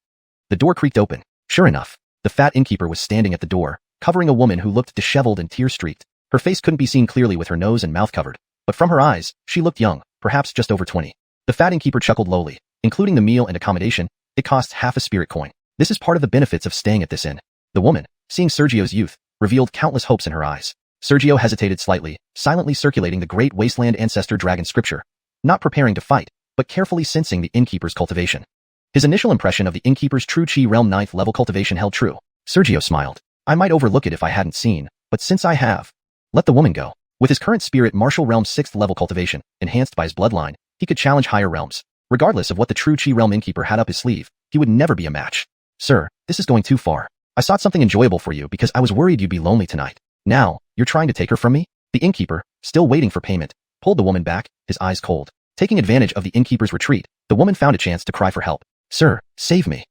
The door creaked open. Sure enough, the fat innkeeper was standing at the door, covering a woman who looked disheveled and tear-streaked. Her face couldn't be seen clearly with her nose and mouth covered, but from her eyes, she looked young, perhaps just over 20. The fat innkeeper chuckled lowly. Including the meal and accommodation, it costs half a spirit coin. This is part of the benefits of staying at this inn. The woman, seeing Sergio's youth, revealed countless hopes in her eyes. Sergio hesitated slightly, silently circulating the great wasteland ancestor dragon scripture, not preparing to fight, but carefully sensing the innkeeper's cultivation. His initial impression of the innkeeper's true chi realm 9th level cultivation held true. Sergio smiled. I might overlook it if I hadn't seen, but since I have, let the woman go. With his current spirit martial realm 6th level cultivation, enhanced by his bloodline, he could challenge higher realms. Regardless of what the true chi realm innkeeper had up his sleeve, he would never be a match. Sir, this is going too far. I sought something enjoyable for you because I was worried you'd be lonely tonight. Now, you're trying to take her from me? The innkeeper, still waiting for payment, pulled the woman back, his eyes cold. Taking advantage of the innkeeper's retreat, the woman found a chance to cry for help. Sir, save me.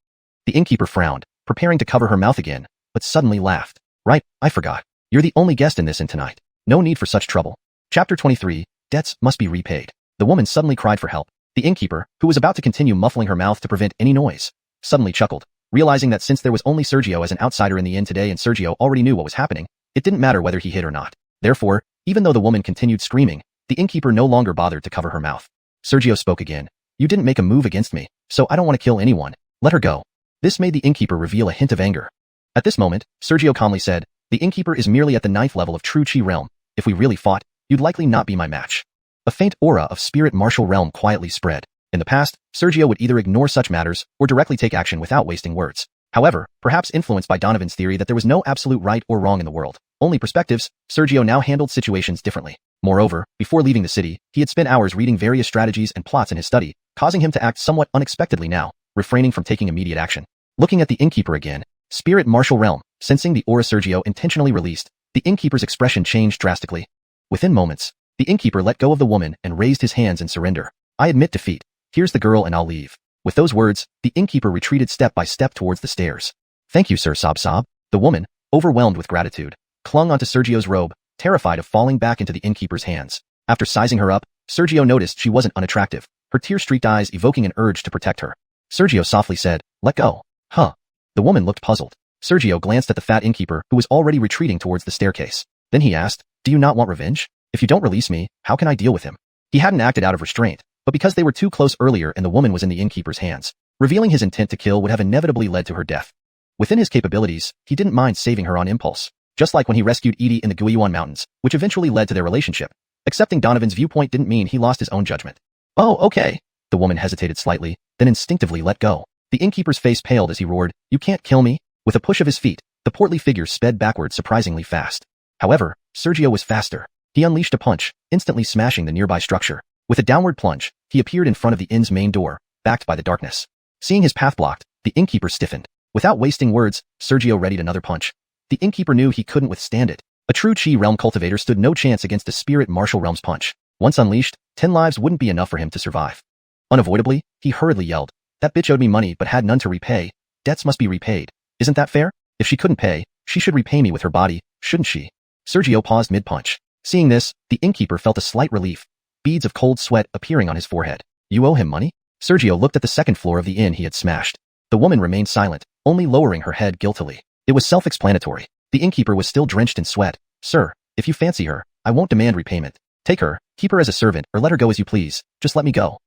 The innkeeper frowned, preparing to cover her mouth again, but suddenly laughed. Right, I forgot. You're the only guest in this inn tonight. No need for such trouble. Chapter 23, Debts Must Be Repaid. The woman suddenly cried for help. The innkeeper, who was about to continue muffling her mouth to prevent any noise, suddenly chuckled, realizing that since there was only Sergio as an outsider in the inn today and Sergio already knew what was happening, it didn't matter whether he hid or not. Therefore, even though the woman continued screaming, the innkeeper no longer bothered to cover her mouth. Sergio spoke again. You didn't make a move against me, so I don't want to kill anyone. Let her go. This made the innkeeper reveal a hint of anger. At this moment, Sergio calmly said, the innkeeper is merely at the 9th level of true chi realm. If we really fought, you'd likely not be my match. A faint aura of spirit martial realm quietly spread. In the past, Sergio would either ignore such matters or directly take action without wasting words. However, perhaps influenced by Donovan's theory that there was no absolute right or wrong in the world, only perspectives, Sergio now handled situations differently. Moreover, before leaving the city, he had spent hours reading various strategies and plots in his study, causing him to act somewhat unexpectedly now, refraining from taking immediate action. Looking at the innkeeper again, spirit martial realm, sensing the aura Sergio intentionally released, the innkeeper's expression changed drastically. Within moments, the innkeeper let go of the woman and raised his hands in surrender. I admit defeat. Here's the girl and I'll leave. With those words, the innkeeper retreated step by step towards the stairs. Thank you, Sir Sob. The woman, overwhelmed with gratitude, clung onto Sergio's robe, terrified of falling back into the innkeeper's hands. After sizing her up, Sergio noticed she wasn't unattractive, her tear-streaked eyes evoking an urge to protect her. Sergio softly said, let go. Huh. The woman looked puzzled. Sergio glanced at the fat innkeeper who was already retreating towards the staircase. Then he asked, do you not want revenge? If you don't release me, how can I deal with him? He hadn't acted out of restraint, but because they were too close earlier and the woman was in the innkeeper's hands, revealing his intent to kill would have inevitably led to her death. Within his capabilities, he didn't mind saving her on impulse, just like when he rescued Edie in the Guiyuan Mountains, which eventually led to their relationship. Accepting Donovan's viewpoint didn't mean he lost his own judgment. Oh, okay. The woman hesitated slightly, then instinctively let go. The innkeeper's face paled as he roared, you can't kill me? With a push of his feet, the portly figure sped backward surprisingly fast. However, Sergio was faster. He unleashed a punch, instantly smashing the nearby structure. With a downward plunge, he appeared in front of the inn's main door, backed by the darkness. Seeing his path blocked, the innkeeper stiffened. Without wasting words, Sergio readied another punch. The innkeeper knew he couldn't withstand it. A true chi realm cultivator stood no chance against a spirit martial realm's punch. Once unleashed, 10 lives wouldn't be enough for him to survive. Unavoidably, he hurriedly yelled, that bitch owed me money but had none to repay. Debts must be repaid. Isn't that fair? If she couldn't pay, she should repay me with her body, shouldn't she? Sergio paused mid-punch. Seeing this, the innkeeper felt a slight relief, beads of cold sweat appearing on his forehead. You owe him money? Sergio looked at the second floor of the inn he had smashed. The woman remained silent, only lowering her head guiltily. It was self-explanatory. The innkeeper was still drenched in sweat. Sir, if you fancy her, I won't demand repayment. Take her, keep her as a servant, or let her go as you please. Just let me go.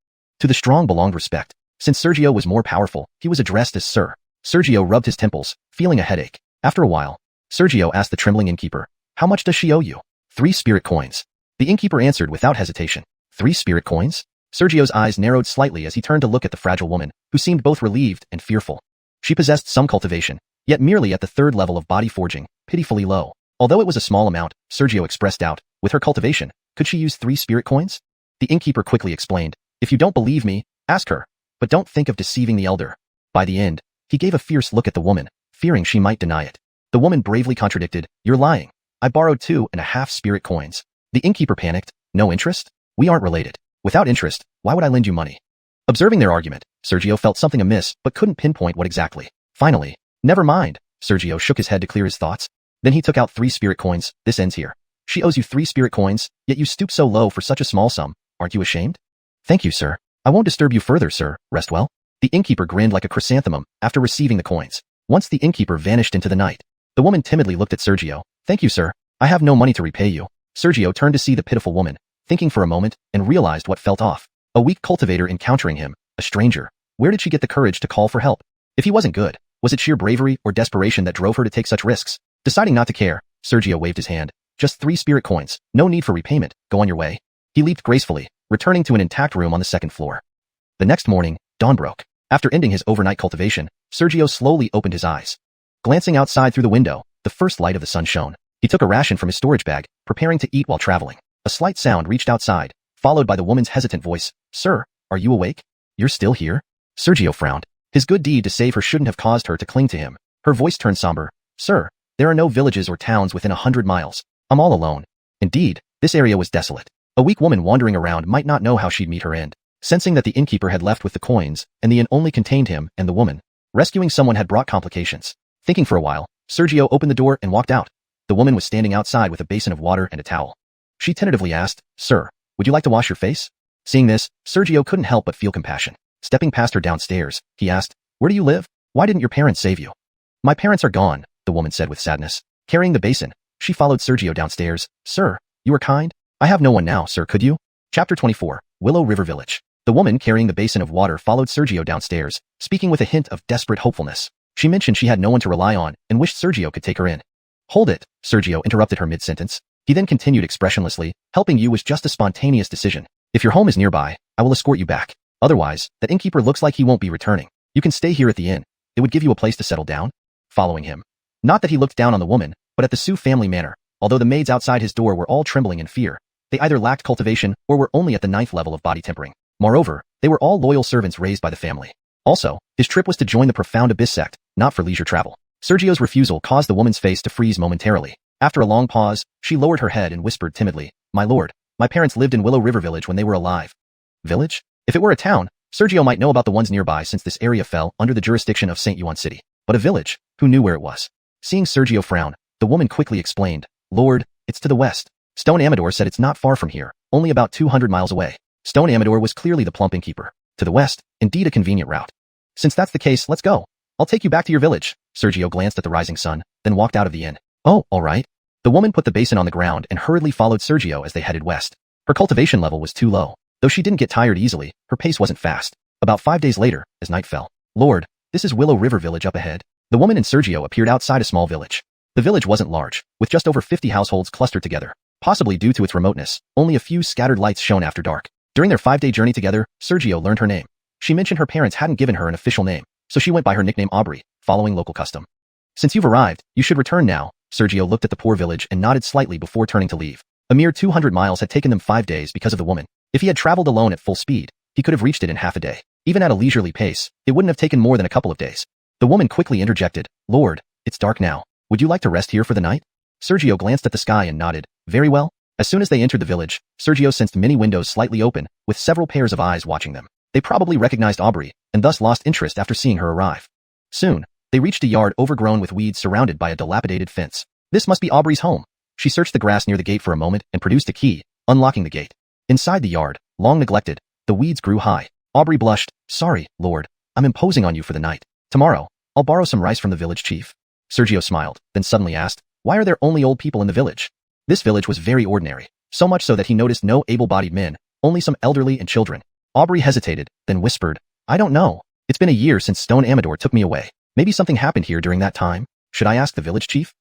To the strong belonged respect. Since Sergio was more powerful, he was addressed as Sir. Sergio rubbed his temples, feeling a headache. After a while, Sergio asked the trembling innkeeper, how much does she owe you? 3 spirit coins. The innkeeper answered without hesitation. 3 spirit coins? Sergio's eyes narrowed slightly as he turned to look at the fragile woman, who seemed both relieved and fearful. She possessed some cultivation, yet merely at the 3rd level of body forging, pitifully low. Although it was a small amount, Sergio expressed doubt. With her cultivation, could she use 3 spirit coins? The innkeeper quickly explained, if you don't believe me, ask her. But don't think of deceiving the elder. By the end, he gave a fierce look at the woman, fearing she might deny it. The woman bravely contradicted, you're lying. I borrowed 2.5 spirit coins. The innkeeper panicked, no interest? We aren't related. Without interest, why would I lend you money? Observing their argument, Sergio felt something amiss but couldn't pinpoint what exactly. Finally, never mind. Sergio shook his head to clear his thoughts. Then he took out 3 spirit coins. This ends here. She owes you 3 spirit coins, yet you stoop so low for such a small sum. Aren't you ashamed? Thank you, sir. I won't disturb you further, sir. Rest well. The innkeeper grinned like a chrysanthemum after receiving the coins. Once the innkeeper vanished into the night, the woman timidly looked at Sergio. Thank you, sir. I have no money to repay you. Sergio turned to see the pitiful woman, thinking for a moment, and realized what felt off. A weak cultivator encountering him, a stranger. Where did she get the courage to call for help? If he wasn't good, was it sheer bravery or desperation that drove her to take such risks? Deciding not to care, Sergio waved his hand. Just 3 spirit coins, no need for repayment, go on your way. He leaped gracefully, returning to an intact room on the 2nd floor. The next morning, dawn broke. After ending his overnight cultivation, Sergio slowly opened his eyes. Glancing outside through the window, the first light of the sun shone. He took a ration from his storage bag, preparing to eat while traveling. A slight sound reached outside, followed by the woman's hesitant voice. Sir, are you awake? You're still here? Sergio frowned. His good deed to save her shouldn't have caused her to cling to him. Her voice turned somber. Sir, there are no villages or towns within 100 miles. I'm all alone. Indeed, this area was desolate. A weak woman wandering around might not know how she'd meet her end. Sensing that the innkeeper had left with the coins, and the inn only contained him and the woman, rescuing someone had brought complications. Thinking for a while, Sergio opened the door and walked out. The woman was standing outside with a basin of water and a towel. She tentatively asked, Sir, would you like to wash your face? Seeing this, Sergio couldn't help but feel compassion. Stepping past her downstairs, he asked, Where do you live? Why didn't your parents save you? My parents are gone, the woman said with sadness. Carrying the basin, she followed Sergio downstairs. Sir, you are kind? I have no one now, sir, could you? Chapter 24, Willow River Village. The woman carrying the basin of water followed Sergio downstairs, speaking with a hint of desperate hopefulness. She mentioned she had no one to rely on and wished Sergio could take her in. Hold it, Sergio interrupted her mid-sentence. He then continued expressionlessly, helping you was just a spontaneous decision. If your home is nearby, I will escort you back. Otherwise, that innkeeper looks like he won't be returning. You can stay here at the inn. It would give you a place to settle down. Following him. Not that he looked down on the woman, but at the Su family manor. Although the maids outside his door were all trembling in fear, they either lacked cultivation or were only at the 9th level of body tempering. Moreover, they were all loyal servants raised by the family. Also, his trip was to join the profound abyss sect, not for leisure travel. Sergio's refusal caused the woman's face to freeze momentarily. After a long pause, she lowered her head and whispered timidly, My lord, my parents lived in Willow River Village when they were alive. Village? If it were a town, Sergio might know about the ones nearby since this area fell under the jurisdiction of Xianxuan City. But a village, who knew where it was? Seeing Sergio frown, the woman quickly explained, Lord, it's to the west. Stone Amador said it's not far from here, only about 200 miles away. Stone Amador was clearly the plump innkeeper. To the west, indeed a convenient route. Since that's the case, let's go. I'll take you back to your village. Sergio glanced at the rising sun, then walked out of the inn. Oh, all right. The woman put the basin on the ground and hurriedly followed Sergio as they headed west. Her cultivation level was too low. Though she didn't get tired easily, her pace wasn't fast. About 5 days later, as night fell. Lord, this is Willow River Village up ahead. The woman and Sergio appeared outside a small village. The village wasn't large, with just over 50 households clustered together. Possibly due to its remoteness, only a few scattered lights shone after dark. During their 5-day journey together, Sergio learned her name. She mentioned her parents hadn't given her an official name, so she went by her nickname Aubrey, following local custom. Since you've arrived, you should return now. Sergio looked at the poor village and nodded slightly before turning to leave. A mere 200 miles had taken them 5 days because of the woman. If he had traveled alone at full speed, he could have reached it in half a day. Even at a leisurely pace, it wouldn't have taken more than a couple of days. The woman quickly interjected, Lord, it's dark now. Would you like to rest here for the night? Sergio glanced at the sky and nodded, very well. As soon as they entered the village, Sergio sensed many windows slightly open, with several pairs of eyes watching them. They probably recognized Aubrey, and thus lost interest after seeing her arrive. Soon, They reached a yard overgrown with weeds surrounded by a dilapidated fence. This must be Aubrey's home. She searched the grass near the gate for a moment and produced a key, unlocking the gate. Inside the yard, long neglected, the weeds grew high. Aubrey blushed. Sorry, Lord. I'm imposing on you for the night. Tomorrow, I'll borrow some rice from the village chief. Sergio smiled, then suddenly asked, why are there only old people in the village? This village was very ordinary, so much so that he noticed no able-bodied men, only some elderly and children. Aubrey hesitated, then whispered, I don't know. It's been a year since Stone Amador took me away. Maybe something happened here during that time. Should I ask the village chief?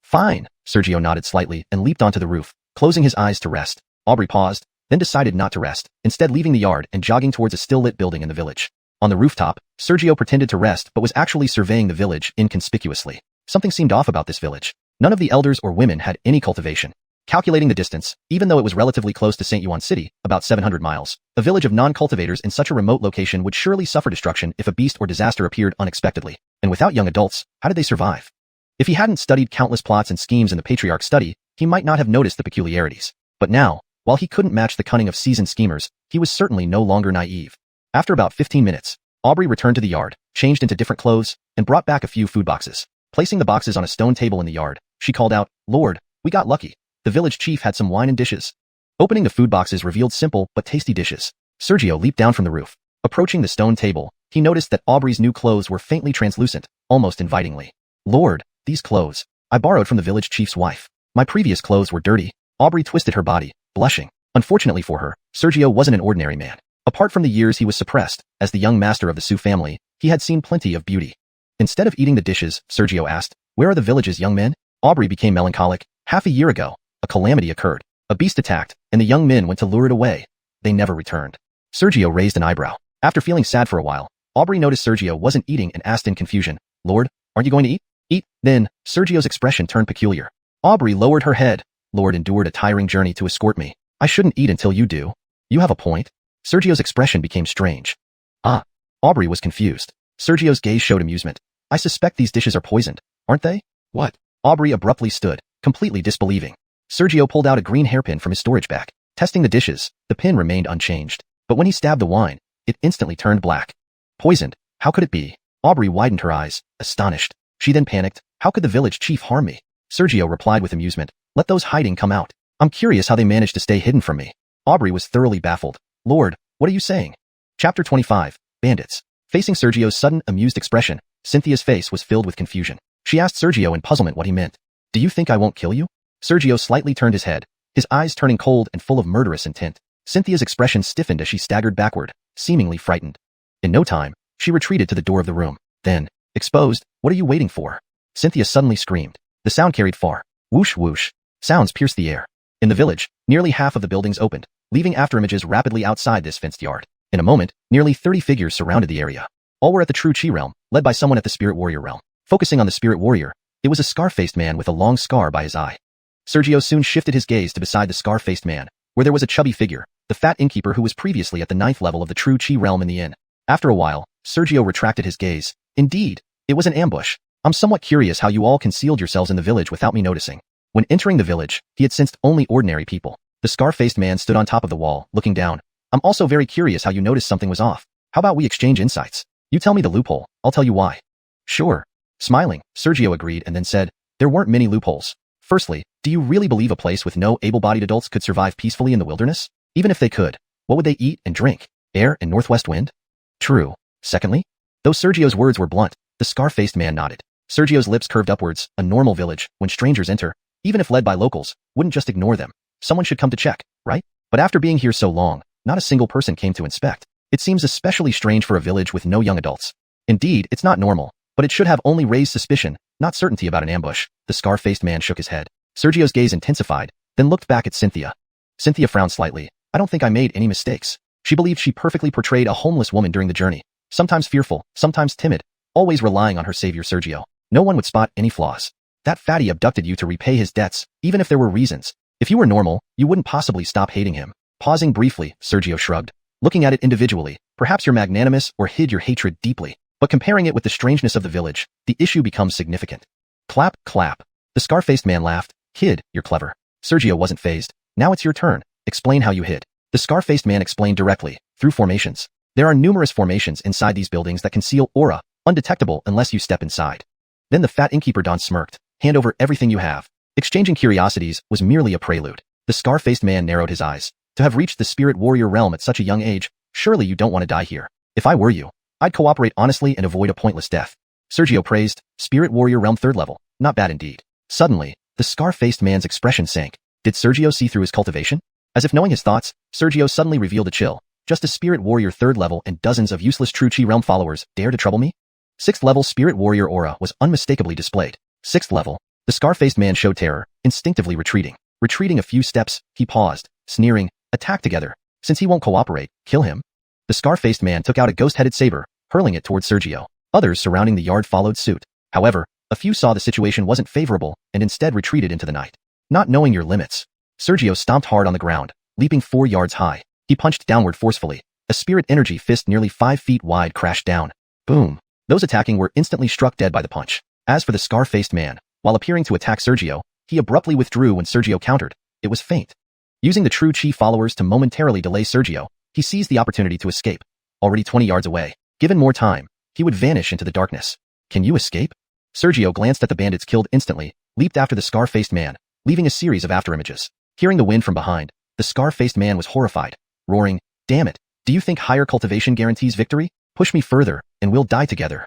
Fine. Sergio nodded slightly and leaped onto the roof, closing his eyes to rest. Aubrey paused, then decided not to rest, instead leaving the yard and jogging towards a still-lit building in the village. On the rooftop, Sergio pretended to rest but was actually surveying the village inconspicuously. Something seemed off about this village. None of the elders or women had any cultivation. Calculating the distance, even though it was relatively close to Shengyuan City, about 700 miles, a village of non-cultivators in such a remote location would surely suffer destruction if a beast or disaster appeared unexpectedly. And without young adults, how did they survive? If he hadn't studied countless plots and schemes in the Patriarch's study, he might not have noticed the peculiarities. But now, while he couldn't match the cunning of seasoned schemers, he was certainly no longer naive. After about 15 minutes, Aubrey returned to the yard, changed into different clothes, and brought back a few food boxes. Placing the boxes on a stone table in the yard, she called out, Lord, we got lucky. The village chief had some wine and dishes. Opening the food boxes revealed simple but tasty dishes. Sergio leaped down from the roof. Approaching the stone table, he noticed that Aubrey's new clothes were faintly translucent, almost invitingly. Lord, these clothes, I borrowed from the village chief's wife. My previous clothes were dirty. Aubrey twisted her body, blushing. Unfortunately for her, Sergio wasn't an ordinary man. Apart from the years he was suppressed, as the young master of the Su family, he had seen plenty of beauty. Instead of eating the dishes, Sergio asked, where are the village's young men? Aubrey became melancholic. Half a year ago, a calamity occurred. A beast attacked, and the young men went to lure it away. They never returned. Sergio raised an eyebrow. After feeling sad for a while, Aubrey noticed Sergio wasn't eating and asked in confusion, Lord, aren't you going to eat? Eat. Then, Sergio's expression turned peculiar. Aubrey lowered her head. Lord endured a tiring journey to escort me. I shouldn't eat until you do. You have a point. Sergio's expression became strange. Ah. Aubrey was confused. Sergio's gaze showed amusement. I suspect these dishes are poisoned, aren't they? What? Aubrey abruptly stood, completely disbelieving. Sergio pulled out a green hairpin from his storage bag. Testing the dishes, the pin remained unchanged. But when he stabbed the wine, it instantly turned black. Poisoned? How could it be? Aubrey widened her eyes, astonished. She then panicked. How could the village chief harm me? Sergio replied with amusement. Let those hiding come out. I'm curious how they managed to stay hidden from me. Aubrey was thoroughly baffled. Lord, what are you saying? Chapter 25. Bandits. Facing Sergio's sudden, amused expression, Cynthia's face was filled with confusion. She asked Sergio in puzzlement what he meant. Do you think I won't kill you? Sergio slightly turned his head, his eyes turning cold and full of murderous intent. Cynthia's expression stiffened as she staggered backward, seemingly frightened. In no time, she retreated to the door of the room. Then, exposed, what are you waiting for? Cynthia suddenly screamed. The sound carried far. Whoosh whoosh. Sounds pierced the air. In the village, nearly half of the buildings opened, leaving afterimages rapidly outside this fenced yard. In a moment, nearly 30 figures surrounded the area. All were at the true Chi realm, led by someone at the spirit warrior realm. Focusing on the spirit warrior, it was a scar-faced man with a long scar by his eye. Sergio soon shifted his gaze to beside the scar-faced man, where there was a chubby figure, the fat innkeeper who was previously at the 9th level of the true Chi realm in the inn. After a while, Sergio retracted his gaze. Indeed, it was an ambush. I'm somewhat curious how you all concealed yourselves in the village without me noticing. When entering the village, he had sensed only ordinary people. The scar-faced man stood on top of the wall, looking down. I'm also very curious how you noticed something was off. How about we exchange insights? You tell me the loophole, I'll tell you why. Sure. Smiling, Sergio agreed and then said, there weren't many loopholes. Firstly, do you really believe a place with no able-bodied adults could survive peacefully in the wilderness? Even if they could, what would they eat and drink? Air and northwest wind? True. Secondly, though Sergio's words were blunt, the scar-faced man nodded. Sergio's lips curved upwards. A normal village, when strangers enter, even if led by locals, wouldn't just ignore them. Someone should come to check, right? But after being here so long, not a single person came to inspect. It seems especially strange for a village with no young adults. Indeed, it's not normal, but it should have only raised suspicion, not certainty about an ambush. The scar-faced man shook his head. Sergio's gaze intensified, then looked back at Cynthia. Cynthia frowned slightly. I don't think I made any mistakes. She believed she perfectly portrayed a homeless woman during the journey. Sometimes fearful, sometimes timid, always relying on her savior Sergio. No one would spot any flaws. That fatty abducted you to repay his debts, even if there were reasons. If you were normal, you wouldn't possibly stop hating him. Pausing briefly, Sergio shrugged. Looking at it individually, perhaps you're magnanimous or hid your hatred deeply. But comparing it with the strangeness of the village, the issue becomes significant. Clap, clap. The scar-faced man laughed. Kid, you're clever. Sergio wasn't fazed. Now it's your turn. Explain how you hid. The scar-faced man explained directly, through formations. There are numerous formations inside these buildings that conceal aura, undetectable unless you step inside. Then the fat innkeeper Don smirked. Hand over everything you have. Exchanging curiosities was merely a prelude. The scar-faced man narrowed his eyes. To have reached the spirit warrior realm at such a young age, surely you don't want to die here. If I were you, I'd cooperate honestly and avoid a pointless death. Sergio praised. Spirit warrior realm 3rd level. Not bad indeed. Suddenly, the scar-faced man's expression sank. Did Sergio see through his cultivation? As if knowing his thoughts, Sergio suddenly revealed a chill. Just a spirit warrior 3rd level and dozens of useless true chi realm followers dare to trouble me? 6th level spirit warrior aura was unmistakably displayed. 6th level. The scar-faced man showed terror, instinctively retreating. Retreating a few steps, he paused, sneering. Attack together. Since he won't cooperate, kill him. The scar-faced man took out a ghost-headed saber, hurling it towards Sergio. Others surrounding the yard followed suit. However, a few saw the situation wasn't favorable and instead retreated into the night. Not knowing your limits. Sergio stomped hard on the ground, leaping 4 yards high. He punched downward forcefully. A spirit energy fist nearly 5 feet wide crashed down. Boom. Those attacking were instantly struck dead by the punch. As for the scar-faced man, while appearing to attack Sergio, he abruptly withdrew when Sergio countered. It was feint. Using the true chi followers to momentarily delay Sergio, he seized the opportunity to escape. Already 20 yards away. Given more time, he would vanish into the darkness. Can you escape? Sergio glanced at the bandits killed instantly, leaped after the scar-faced man, leaving a series of afterimages. Hearing the wind from behind, the scar-faced man was horrified, roaring, "Damn it, do you think higher cultivation guarantees victory? Push me further, and we'll die together."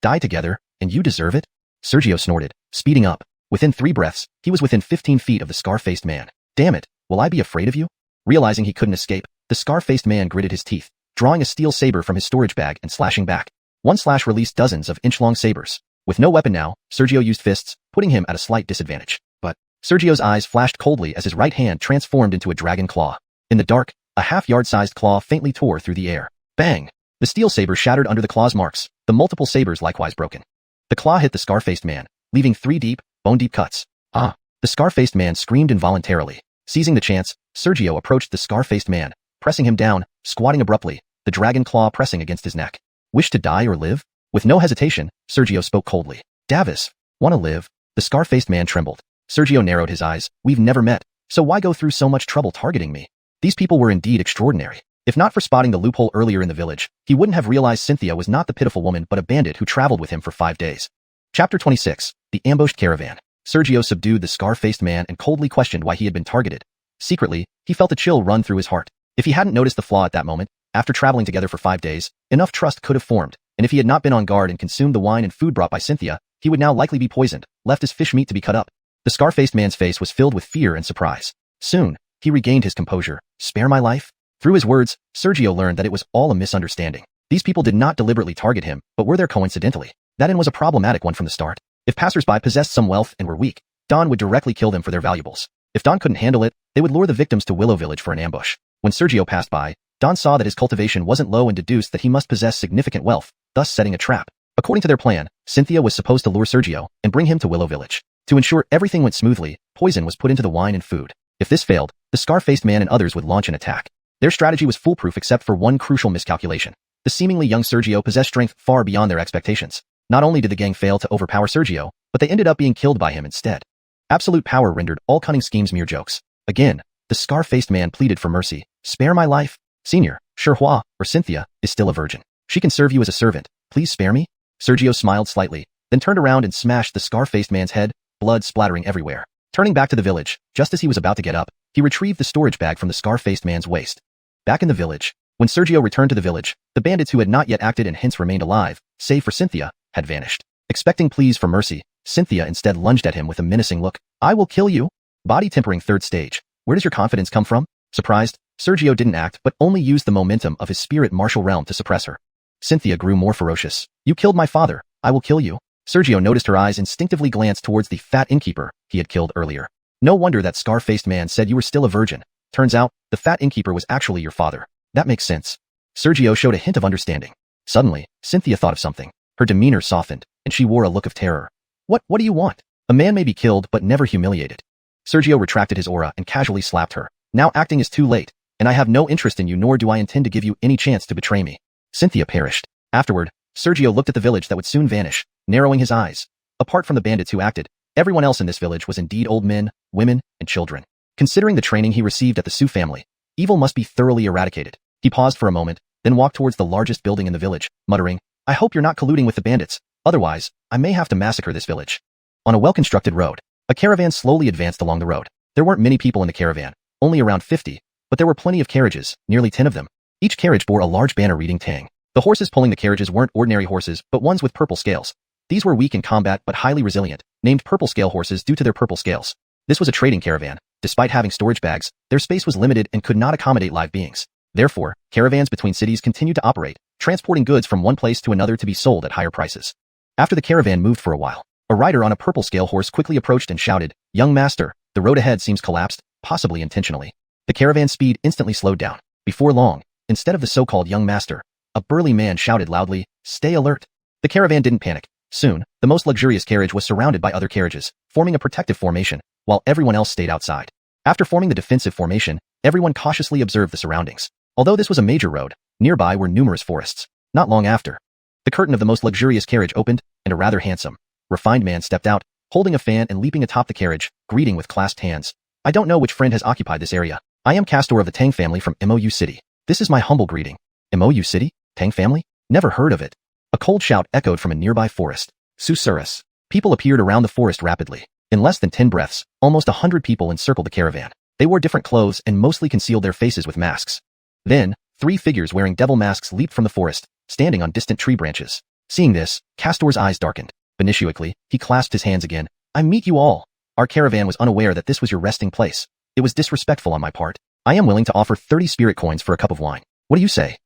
Die together, and you deserve it? Sergio snorted, speeding up. Within 3 breaths, he was within 15 feet of the scar-faced man. Damn it, will I be afraid of you? Realizing he couldn't escape, the scar-faced man gritted his teeth, drawing a steel saber from his storage bag and slashing back. One slash released dozens of inch-long sabers. With no weapon now, Sergio used fists, putting him at a slight disadvantage. But Sergio's eyes flashed coldly as his right hand transformed into a dragon claw. In the dark, a half-yard-sized claw faintly tore through the air. Bang! The steel saber shattered under the claw's marks, the multiple sabers likewise broken. The claw hit the scar-faced man, leaving 3 deep, bone-deep cuts. Ah! The scar-faced man screamed involuntarily. Seizing the chance, Sergio approached the scar-faced man, pressing him down, squatting abruptly, the dragon claw pressing against his neck. Wish to die or live? With no hesitation, Sergio spoke coldly. Davis, wanna live? The scar-faced man trembled. Sergio narrowed his eyes. We've never met, so why go through so much trouble targeting me? These people were indeed extraordinary. If not for spotting the loophole earlier in the village, he wouldn't have realized Xianxia was not the pitiful woman but a bandit who traveled with him for 5 days. Chapter 26. The Ambushed Caravan. Sergio subdued the scar-faced man and coldly questioned why he had been targeted. Secretly, he felt a chill run through his heart. If he hadn't noticed the flaw at that moment, after traveling together for 5 days, enough trust could have formed, and if he had not been on guard and consumed the wine and food brought by Xianxia, he would now likely be poisoned, left as fish meat to be cut up. The scar-faced man's face was filled with fear and surprise. Soon, he regained his composure. Spare my life? Through his words, Sergio learned that it was all a misunderstanding. These people did not deliberately target him, but were there coincidentally. That in was a problematic one from the start. If passersby possessed some wealth and were weak, Don would directly kill them for their valuables. If Don couldn't handle it, they would lure the victims to Willow Village for an ambush. When Sergio passed by, Don saw that his cultivation wasn't low and deduced that he must possess significant wealth, thus setting a trap. According to their plan, Xianxia was supposed to lure Sergio and bring him to Willow Village. To ensure everything went smoothly, poison was put into the wine and food. If this failed, the scar-faced man and others would launch an attack. Their strategy was foolproof except for one crucial miscalculation. The seemingly young Sergio possessed strength far beyond their expectations. Not only did the gang fail to overpower Sergio, but they ended up being killed by him instead. Absolute power rendered all cunning schemes mere jokes. Again, the scar-faced man pleaded for mercy. Spare my life. Senior, Shihua, or Xianxia, is still a virgin. She can serve you as a servant. Please spare me? Sergio smiled slightly, then turned around and smashed the scar-faced man's head, blood splattering everywhere. Turning back to the village, just as he was about to get up, he retrieved the storage bag from the scar-faced man's waist. Back in the village, when Sergio returned to the village, the bandits who had not yet acted and hence remained alive, save for Xianxia, had vanished. Expecting pleas for mercy, Xianxia instead lunged at him with a menacing look. I will kill you. Body tempering 3rd stage. Where does your confidence come from? Surprised, Sergio didn't act but only used the momentum of his spirit martial realm to suppress her. Xianxia grew more ferocious. You killed my father. I will kill you. Sergio noticed her eyes instinctively glanced towards the fat innkeeper he had killed earlier. No wonder that scar-faced man said you were still a virgin. Turns out, the fat innkeeper was actually your father. That makes sense. Sergio showed a hint of understanding. Suddenly, Xianxia thought of something. Her demeanor softened, and she wore a look of terror. What do you want? A man may be killed but never humiliated. Sergio retracted his aura and casually slapped her. Now acting is too late, and I have no interest in you nor do I intend to give you any chance to betray me. Xianxia perished. Afterward, Sergio looked at the village that would soon vanish, narrowing his eyes. Apart from the bandits who acted, everyone else in this village was indeed old men, women, and children. Considering the training he received at the Su family, evil must be thoroughly eradicated. He paused for a moment, then walked towards the largest building in the village, muttering, I hope you're not colluding with the bandits, otherwise, I may have to massacre this village. On a well-constructed road, a caravan slowly advanced along the road. There weren't many people in the caravan, only around 50, but there were plenty of carriages, nearly 10 of them. Each carriage bore a large banner reading Tang. The horses pulling the carriages weren't ordinary horses, but ones with purple scales. These were weak in combat but highly resilient, named purple scale horses due to their purple scales. This was a trading caravan. Despite having storage bags, their space was limited and could not accommodate live beings. Therefore, caravans between cities continued to operate, transporting goods from one place to another to be sold at higher prices. After the caravan moved for a while, a rider on a purple scale horse quickly approached and shouted, "Young master, the road ahead seems collapsed, possibly intentionally." The caravan's speed instantly slowed down. Before long, instead of the so-called young master, a burly man shouted loudly, "Stay alert." The caravan didn't panic. Soon, the most luxurious carriage was surrounded by other carriages, forming a protective formation, while everyone else stayed outside. After forming the defensive formation, everyone cautiously observed the surroundings. Although this was a major road, nearby were numerous forests. Not long after, the curtain of the most luxurious carriage opened, and a rather handsome, refined man stepped out, holding a fan and leaping atop the carriage, greeting with clasped hands. "I don't know which friend has occupied this area. I am Castor of the Tang family from Mou City. This is my humble greeting." Mou City? Tang family? Never heard of it. A cold shout echoed from a nearby forest. Susurrus. People appeared around the forest rapidly. In less than 10 breaths, almost 100 people encircled the caravan. They wore different clothes and mostly concealed their faces with masks. Then, 3 figures wearing devil masks leaped from the forest, standing on distant tree branches. Seeing this, Castor's eyes darkened. Benishioically, he clasped his hands again. "I meet you all. Our caravan was unaware that this was your resting place. It was disrespectful on my part. I am willing to offer 30 spirit coins for a cup of wine. What do you say?"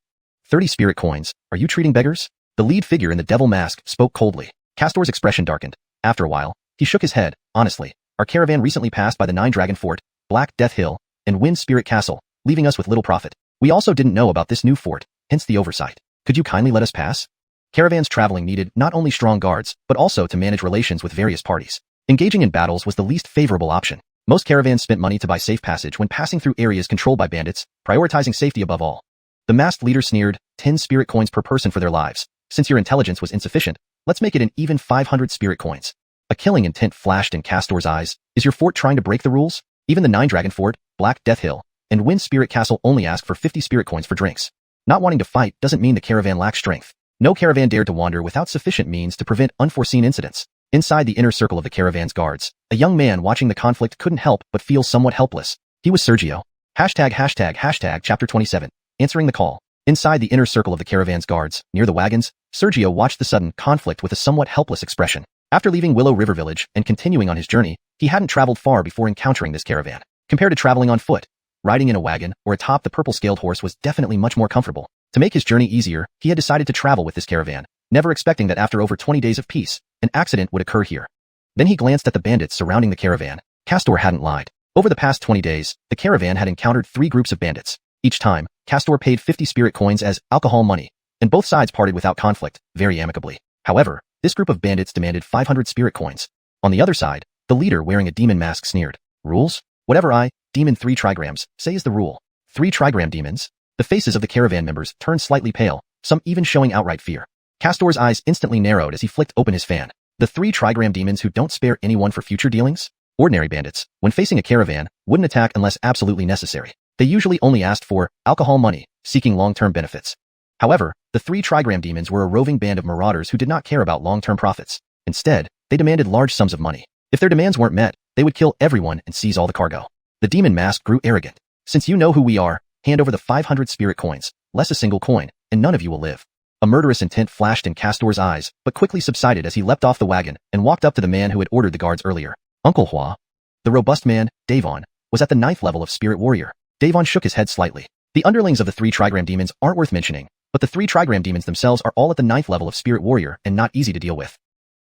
30 spirit coins? Are you treating beggars? The lead figure in the devil mask spoke coldly. Castor's expression darkened. After a while, he shook his head. "Honestly, our caravan recently passed by the 9-Dragon Fort, Black Death Hill, and Wind Spirit Castle, leaving us with little profit. We also didn't know about this new fort, hence the oversight. Could you kindly let us pass?" Caravans traveling needed not only strong guards, but also to manage relations with various parties. Engaging in battles was the least favorable option. Most caravans spent money to buy safe passage when passing through areas controlled by bandits, prioritizing safety above all. The masked leader sneered, 10 spirit coins per person for their lives. Since your intelligence was insufficient, let's make it an even 500 spirit coins. A killing intent flashed in Castor's eyes. Is your fort trying to break the rules? Even the 9-Dragon Fort, Black Death Hill, and Wind Spirit Castle only ask for 50 spirit coins for drinks. Not wanting to fight doesn't mean the caravan lacks strength. No caravan dared to wander without sufficient means to prevent unforeseen incidents. Inside the inner circle of the caravan's guards, a young man watching the conflict couldn't help but feel somewhat helpless. He was Sergio. Chapter 27. Answering the call. Inside the inner circle of the caravan's guards, near the wagons, Sergio watched the sudden conflict with a somewhat helpless expression. After leaving Willow River Village and continuing on his journey, he hadn't traveled far before encountering this caravan. Compared to traveling on foot, riding in a wagon or atop the purple-scaled horse was definitely much more comfortable. To make his journey easier, he had decided to travel with this caravan, never expecting that after over 20 days of peace, an accident would occur here. Then he glanced at the bandits surrounding the caravan. Castor hadn't lied. Over the past 20 days, the caravan had encountered 3 groups of bandits. Each time, Castor paid 50 spirit coins as alcohol money, and both sides parted without conflict, very amicably. However, this group of bandits demanded 500 spirit coins. On the other side, the leader wearing a demon mask sneered. "Rules? Whatever I, demon 3 trigrams, say is the rule." 3 trigram demons? The faces of the caravan members turned slightly pale, some even showing outright fear. Castor's eyes instantly narrowed as he flicked open his fan. The 3 trigram demons who don't spare anyone for future dealings? Ordinary bandits, when facing a caravan, wouldn't attack unless absolutely necessary. They usually only asked for alcohol money, seeking long-term benefits. However, the 3 trigram demons were a roving band of marauders who did not care about long-term profits. Instead, they demanded large sums of money. If their demands weren't met, they would kill everyone and seize all the cargo. The demon mask grew arrogant. "Since you know who we are, hand over the 500 spirit coins, less a single coin, and none of you will live." A murderous intent flashed in Castor's eyes, but quickly subsided as he leapt off the wagon and walked up to the man who had ordered the guards earlier. Uncle Hua. The robust man, Davon, was at the 9th level of Spirit Warrior. Davon shook his head slightly. The underlings of the 3 trigram demons aren't worth mentioning, but the 3 trigram demons themselves are all at the 9th level of Spirit Warrior and not easy to deal with.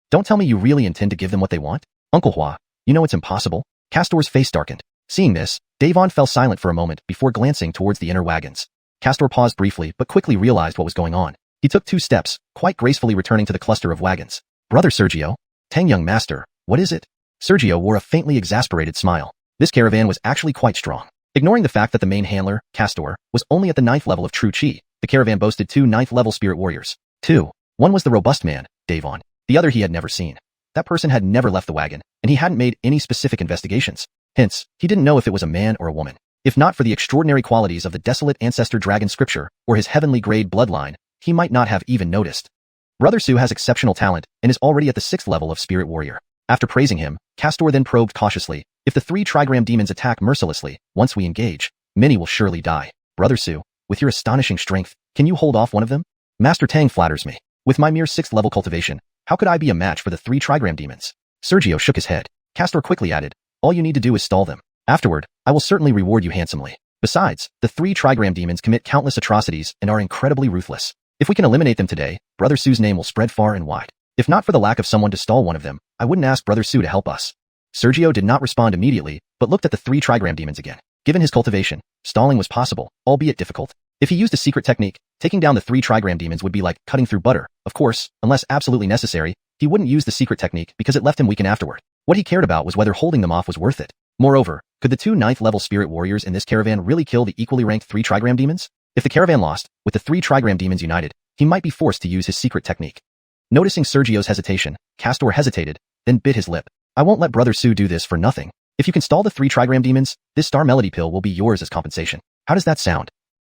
Don't tell me you really intend to give them what they want? Uncle Hua, you know it's impossible. Castor's face darkened. Seeing this, Davon fell silent for a moment before glancing towards the inner wagons. Castor paused briefly but quickly realized what was going on. He took 2 steps, quite gracefully returning to the cluster of wagons. "Brother Sergio? Tang young master, what is it?" Sergio wore a faintly exasperated smile. This caravan was actually quite strong. Ignoring the fact that the main handler, Castor, was only at the 9th level of True Chi, the caravan boasted 2 9th level spirit warriors. 2. One was the robust man, Davon. The other he had never seen. That person had never left the wagon, and he hadn't made any specific investigations. Hence, he didn't know if it was a man or a woman. If not for the extraordinary qualities of the desolate ancestor dragon scripture or his heavenly grade bloodline, he might not have even noticed. Brother Su has exceptional talent and is already at the 6th level of Spirit Warrior. After praising him, Castor then probed cautiously. If the 3 trigram demons attack mercilessly, once we engage, many will surely die. Brother Su, with your astonishing strength, can you hold off one of them? Master Tang flatters me. With my mere 6th level cultivation, how could I be a match for the 3 trigram demons? Sergio shook his head. Castor quickly added, all you need to do is stall them. Afterward, I will certainly reward you handsomely. Besides, the 3 trigram demons commit countless atrocities and are incredibly ruthless. If we can eliminate them today, Brother Su's name will spread far and wide. If not for the lack of someone to stall one of them, I wouldn't ask Brother Su to help us. Sergio did not respond immediately, but looked at the 3 trigram demons again. Given his cultivation, stalling was possible, albeit difficult. If he used a secret technique, taking down the 3 trigram demons would be like cutting through butter. Of course, unless absolutely necessary, he wouldn't use the secret technique because it left him weakened afterward. What he cared about was whether holding them off was worth it. Moreover, could the 2 9th level spirit warriors in this caravan really kill the equally ranked 3 trigram demons? If the caravan lost, with the 3 trigram demons united, he might be forced to use his secret technique. Noticing Sergio's hesitation, Castor hesitated, then bit his lip. I won't let Brother Su do this for nothing. If you can stall the 3 trigram demons, this star melody pill will be yours as compensation. How does that sound?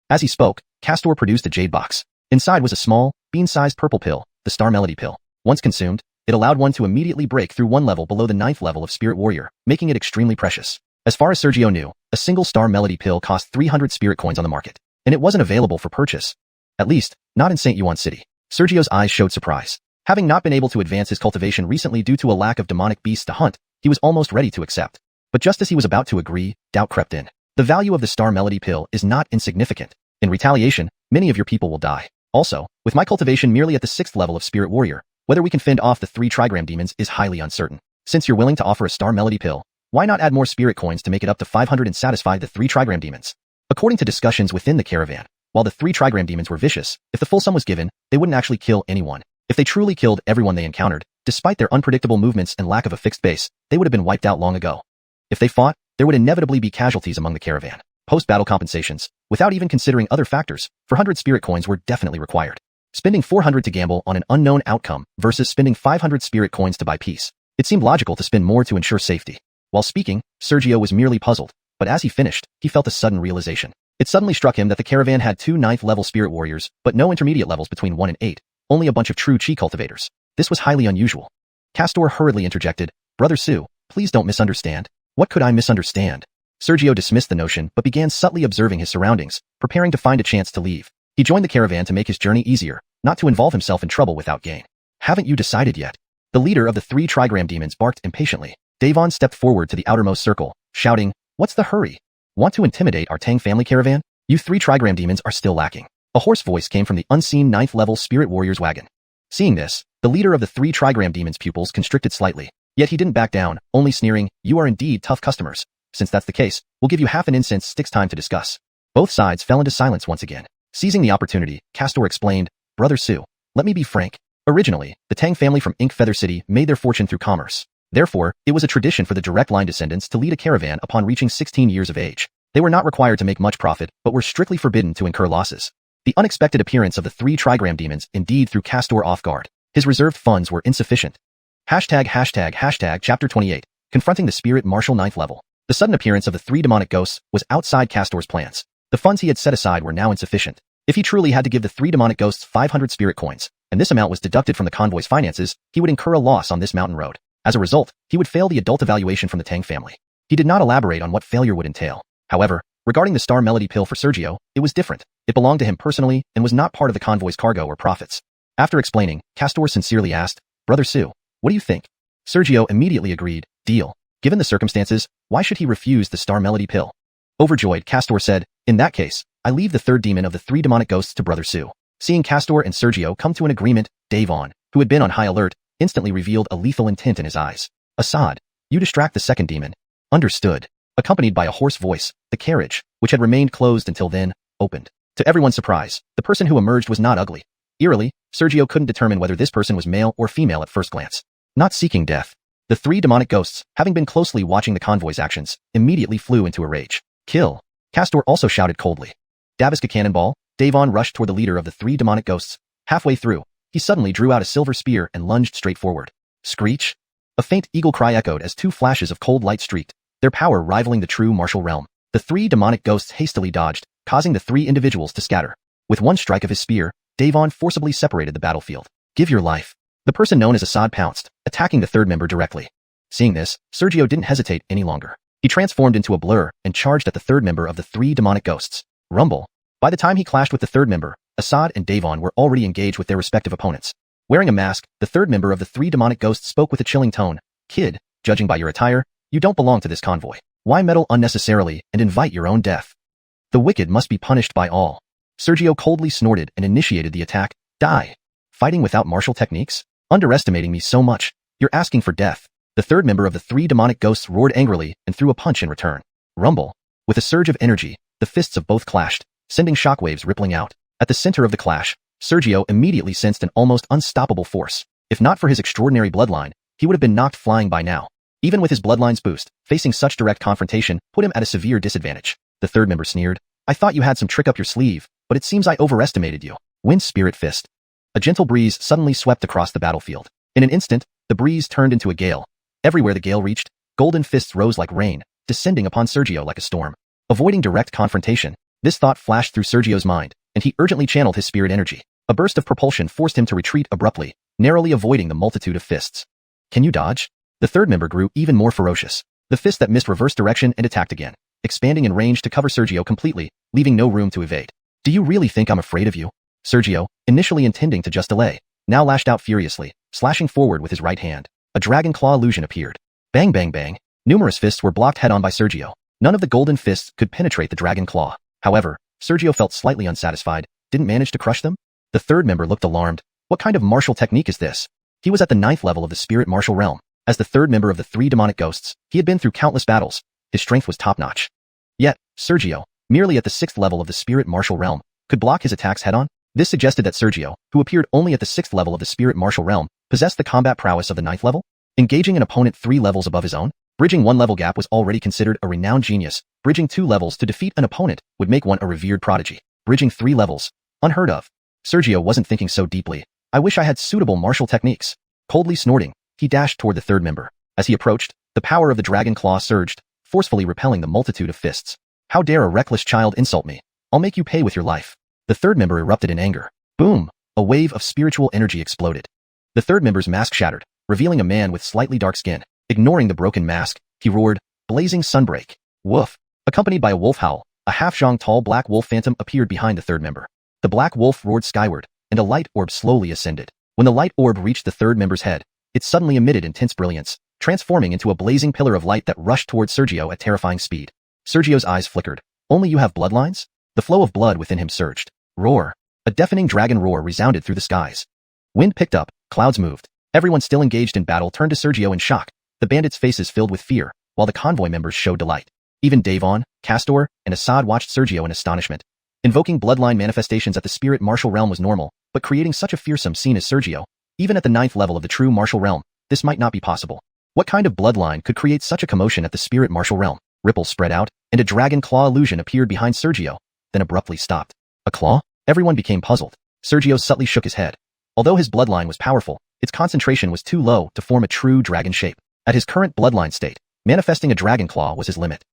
As he spoke, Castor produced a jade box. Inside was a small, bean-sized purple pill, the star melody pill. Once consumed, it allowed one to immediately break through one level below the 9th level of Spirit Warrior, making it extremely precious. As far as Sergio knew, a single star melody pill cost 300 spirit coins on the market, and it wasn't available for purchase. At least, not in Xianxia City. Sergio's eyes showed surprise. Having not been able to advance his cultivation recently due to a lack of demonic beasts to hunt, he was almost ready to accept. But just as he was about to agree, doubt crept in. The value of the star melody pill is not insignificant. In retaliation, many of your people will die. Also, with my cultivation merely at the 6th level of Spirit Warrior, whether we can fend off the 3 trigram demons is highly uncertain. Since you're willing to offer a star melody pill, why not add more spirit coins to make it up to 500 and satisfy the 3 trigram demons? According to discussions within the caravan, while the 3 trigram demons were vicious, if the full sum was given, they wouldn't actually kill anyone. If they truly killed everyone they encountered, despite their unpredictable movements and lack of a fixed base, they would have been wiped out long ago. If they fought, there would inevitably be casualties among the caravan. Post-battle compensations, without even considering other factors, 400 spirit coins were definitely required. Spending 400 to gamble on an unknown outcome versus spending 500 spirit coins to buy peace. It seemed logical to spend more to ensure safety. While speaking, Sergio was merely puzzled, but as he finished, he felt a sudden realization. It suddenly struck him that the caravan had 2 9th level spirit warriors, but no intermediate levels between 1 and 8, only a bunch of true chi cultivators. This was highly unusual. Castor hurriedly interjected, Brother Su, please don't misunderstand. What could I misunderstand? Sergio dismissed the notion but began subtly observing his surroundings, preparing to find a chance to leave. He joined the caravan to make his journey easier, not to involve himself in trouble without gain. Haven't you decided yet? The leader of the 3 trigram demons barked impatiently. Davon stepped forward to the outermost circle, shouting, What's the hurry? Want to intimidate our Tang family caravan? You 3 trigram demons are still lacking. A hoarse voice came from the unseen 9th level Spirit Warrior's wagon. Seeing this, the leader of the 3 trigram demons' pupils constricted slightly. Yet he didn't back down, only sneering, You are indeed tough customers. Since that's the case, we'll give you half an incense sticks time to discuss. Both sides fell into silence once again. Seizing the opportunity, Castor explained, Brother Su, let me be frank. Originally, the Tang family from Ink Feather City made their fortune through commerce. Therefore, it was a tradition for the direct line descendants to lead a caravan upon reaching 16 years of age. They were not required to make much profit, but were strictly forbidden to incur losses. The unexpected appearance of the 3 trigram demons indeed threw Castor off guard. His reserved funds were insufficient. Chapter 28, Confronting the Spirit Martial 9th level. The sudden appearance of the 3 demonic ghosts was outside Castor's plans. The funds he had set aside were now insufficient. If he truly had to give the 3 demonic ghosts 500 spirit coins, and this amount was deducted from the convoy's finances, he would incur a loss on this mountain road. As a result, he would fail the adult evaluation from the Tang family. He did not elaborate on what failure would entail. However, regarding the star melody pill for Sergio, it was different. It belonged to him personally and was not part of the convoy's cargo or profits. After explaining, Castor sincerely asked, Brother Su, what do you think? Sergio immediately agreed, deal. Given the circumstances, why should he refuse the star melody pill? Overjoyed, Castor said, in that case, I leave the 3rd demon of the 3 demonic ghosts to Brother Su. Seeing Castor and Sergio come to an agreement, Davon, who had been on high alert, instantly revealed a lethal intent in his eyes. Assad, you distract the 2nd demon. Understood. Accompanied by a hoarse voice, the carriage, which had remained closed until then, opened. To everyone's surprise, the person who emerged was not ugly. Eerily, Sergio couldn't determine whether this person was male or female at first glance. Not seeking death. The 3 demonic ghosts, having been closely watching the convoy's actions, immediately flew into a rage. Kill. Castor also shouted coldly. Daviska Cannonball, Davon rushed toward the leader of the 3 demonic ghosts. Halfway through, he suddenly drew out a silver spear and lunged straight forward. Screech. A faint eagle cry echoed as 2 flashes of cold light streaked, their power rivaling the true martial realm. The 3 demonic ghosts hastily dodged, causing the 3 individuals to scatter. With one strike of his spear, Davon forcibly separated the battlefield. Give your life. The person known as Assad pounced, attacking the third member directly. Seeing this, Sergio didn't hesitate any longer. He transformed into a blur and charged at the third member of the three demonic ghosts. Rumble. By the time he clashed with the third member, Assad and Davon were already engaged with their respective opponents. Wearing a mask, the third member of the three demonic ghosts spoke with a chilling tone. Kid, judging by your attire, you don't belong to this convoy. Why meddle unnecessarily and invite your own death? The wicked must be punished by all. Sergio coldly snorted and initiated the attack. Die. Fighting without martial techniques? Underestimating me so much. You're asking for death. The third member of the three demonic ghosts roared angrily and threw a punch in return. Rumble. With a surge of energy, the fists of both clashed, sending shockwaves rippling out. At the center of the clash, Sergio immediately sensed an almost unstoppable force. If not for his extraordinary bloodline, he would have been knocked flying by now. Even with his bloodline's boost, facing such direct confrontation put him at a severe disadvantage. The third member sneered. I thought you had some trick up your sleeve, but it seems I overestimated you. Wind Spirit Fist. A gentle breeze suddenly swept across the battlefield. In an instant, the breeze turned into a gale. Everywhere the gale reached, golden fists rose like rain, descending upon Sergio like a storm. Avoiding direct confrontation, this thought flashed through Sergio's mind, and he urgently channeled his spirit energy. A burst of propulsion forced him to retreat abruptly, narrowly avoiding the multitude of fists. Can you dodge? The third member grew even more ferocious. The fist that missed reversed direction and attacked again, expanding in range to cover Sergio completely, leaving no room to evade. Do you really think I'm afraid of you? Sergio, initially intending to just delay, now lashed out furiously, slashing forward with his right hand. A dragon claw illusion appeared. Bang bang bang. Numerous fists were blocked head-on by Sergio. None of the golden fists could penetrate the dragon claw. However, Sergio felt slightly unsatisfied, didn't manage to crush them. The third member looked alarmed. What kind of martial technique is this? He was at the 9th level of the spirit martial realm. As the third member of the three demonic ghosts, he had been through countless battles. His strength was top-notch. Yet, Sergio, merely at the 6th level of the spirit martial realm, could block his attacks head-on. This suggested that Sergio, who appeared only at the 6th level of the spirit martial realm, possessed the combat prowess of the 9th level. Engaging an opponent 3 levels above his own, bridging 1 level gap was already considered a renowned genius. Bridging 2 levels to defeat an opponent would make one a revered prodigy. Bridging 3 levels, unheard of. Sergio wasn't thinking so deeply. I wish I had suitable martial techniques. Coldly snorting, he dashed toward the third member. As he approached, the power of the dragon claw surged, forcefully repelling the multitude of fists. How dare a reckless child insult me? I'll make you pay with your life. The third member erupted in anger. Boom! A wave of spiritual energy exploded. The third member's mask shattered, revealing a man with slightly dark skin. Ignoring the broken mask, he roared, blazing sunbreak. Woof! Accompanied by a wolf howl, a half-zhong tall black wolf phantom appeared behind the third member. The black wolf roared skyward, and a light orb slowly ascended. When the light orb reached the third member's head, it suddenly emitted intense brilliance, transforming into a blazing pillar of light that rushed towards Sergio at terrifying speed. Sergio's eyes flickered. Only you have bloodlines? The flow of blood within him surged. Roar! A deafening dragon roar resounded through the skies. Wind picked up, clouds moved. Everyone still engaged in battle turned to Sergio in shock, the bandits' faces filled with fear, while the convoy members showed delight. Even Davon, Castor, and Assad watched Sergio in astonishment. Invoking bloodline manifestations at the spirit martial realm was normal, but creating such a fearsome scene as Sergio, even at the 9th level of the true martial realm, this might not be possible. What kind of bloodline could create such a commotion at the spirit martial realm? Ripples spread out, and a dragon claw illusion appeared behind Sergio, then abruptly stopped. A claw? Everyone became puzzled. Sergio subtly shook his head. Although his bloodline was powerful, its concentration was too low to form a true dragon shape. At his current bloodline state, manifesting a dragon claw was his limit.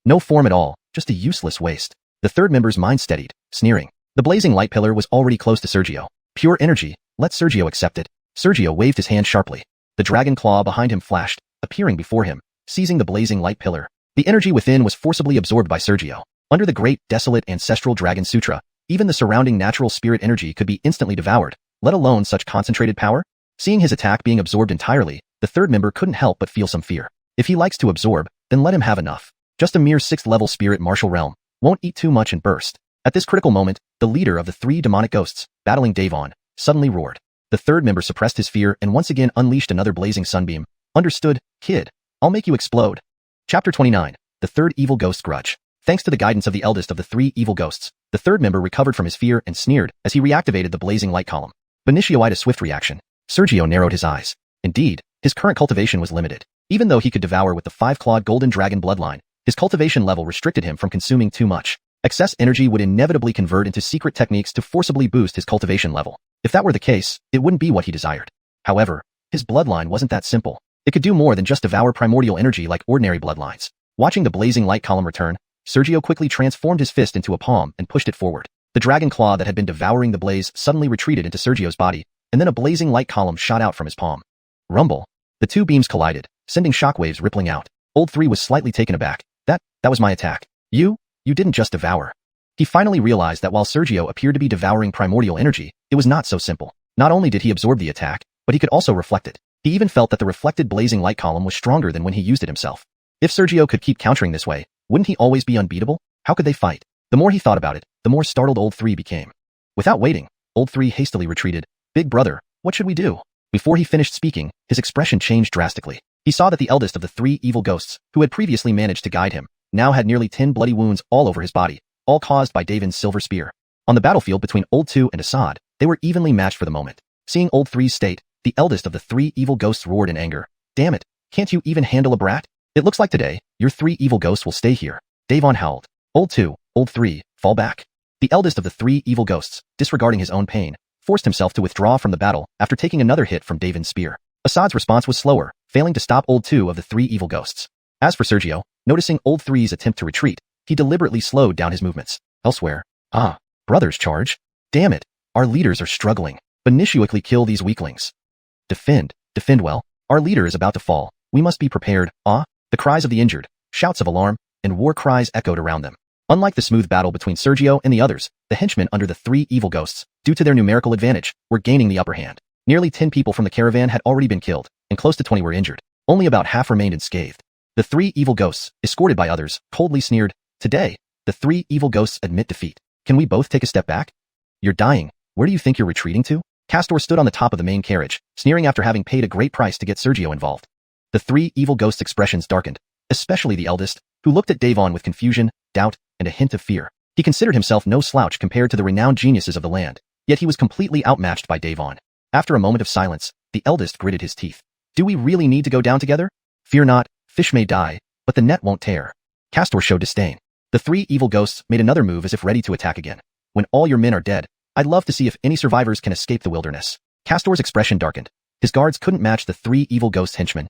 No form at all, just a useless waste. The third member's mind steadied, sneering. The blazing light pillar was already close to Sergio. Pure energy, let Sergio accept it. Sergio waved his hand sharply. The dragon claw behind him flashed, appearing before him, seizing the blazing light pillar. The energy within was forcibly absorbed by Sergio. Under the great, desolate ancestral dragon sutra, even the surrounding natural spirit energy could be instantly devoured, let alone such concentrated power. Seeing his attack being absorbed entirely, the third member couldn't help but feel some fear. If he likes to absorb, then let him have enough. Just a mere 6th level spirit martial realm, won't eat too much and burst. At this critical moment, the leader of the three demonic ghosts, battling Davon, suddenly roared. The third member suppressed his fear and once again unleashed another blazing sunbeam. Understood, kid. I'll make you explode. Chapter 29. The Third Evil Ghost Grudge. Thanks to the guidance of the eldest of the three evil ghosts, the third member recovered from his fear and sneered as he reactivated the blazing light column. Benicio eyed a swift reaction. Sergio narrowed his eyes. Indeed, his current cultivation was limited. Even though he could devour with the 5-clawed golden dragon bloodline, his cultivation level restricted him from consuming too much. Excess energy would inevitably convert into secret techniques to forcibly boost his cultivation level. If that were the case, it wouldn't be what he desired. However, his bloodline wasn't that simple. It could do more than just devour primordial energy like ordinary bloodlines. Watching the blazing light column return, Sergio quickly transformed his fist into a palm and pushed it forward. The dragon claw that had been devouring the blaze suddenly retreated into Sergio's body, and then a blazing light column shot out from his palm. Rumble. The two beams collided, sending shockwaves rippling out. Old 3 was slightly taken aback. That was my attack. You didn't just devour. He finally realized that while Sergio appeared to be devouring primordial energy, it was not so simple. Not only did he absorb the attack, but he could also reflect it. He even felt that the reflected blazing light column was stronger than when he used it himself. If Sergio could keep countering this way, wouldn't he always be unbeatable? How could they fight? The more he thought about it, the more startled Old 3 became. Without waiting, Old 3 hastily retreated. Big brother, what should we do? Before he finished speaking, his expression changed drastically. He saw that the eldest of the 3 evil ghosts, who had previously managed to guide him, now had nearly 10 bloody wounds all over his body, all caused by Davin's silver spear. On the battlefield between Old 2 and Assad, they were evenly matched for the moment. Seeing Old 3's state, the eldest of the 3 evil ghosts roared in anger. Damn it, can't you even handle a brat? It looks like today, your 3 evil ghosts will stay here. Davon howled. Old 2, Old 3, fall back. The eldest of the 3 evil ghosts, disregarding his own pain, forced himself to withdraw from the battle after taking another hit from Davin's spear. Assad's response was slower, failing to stop Old 2 of the 3 evil ghosts. As for Sergio, noticing Old 3's attempt to retreat, he deliberately slowed down his movements. Elsewhere. Brothers charge. Damn it, our leaders are struggling. Benishuically kill these weaklings. Defend well. Our leader is about to fall. We must be prepared. The cries of the injured, shouts of alarm, and war cries echoed around them. Unlike the smooth battle between Sergio and the others, the henchmen under the 3 evil ghosts, due to their numerical advantage, were gaining the upper hand. Nearly 10 people from the caravan had already been killed, and close to 20 were injured. Only about half remained unscathed. The 3 evil ghosts, escorted by others, coldly sneered, "Today, the 3 evil ghosts admit defeat. Can we both take a step back? You're dying. Where do you think you're retreating to?" Castor stood on the top of the main carriage, sneering after having paid a great price to get Sergio involved. The 3 evil ghosts' expressions darkened, especially the eldest, who looked at Davon with confusion, doubt, and a hint of fear. He considered himself no slouch compared to the renowned geniuses of the land, yet he was completely outmatched by Davon. After a moment of silence, the eldest gritted his teeth. "Do we really need to go down together? Fear not, fish may die, but the net won't tear." Castor showed disdain. The 3 evil ghosts made another move as if ready to attack again. "When all your men are dead, I'd love to see if any survivors can escape the wilderness." Castor's expression darkened. His guards couldn't match the 3 evil ghost henchmen.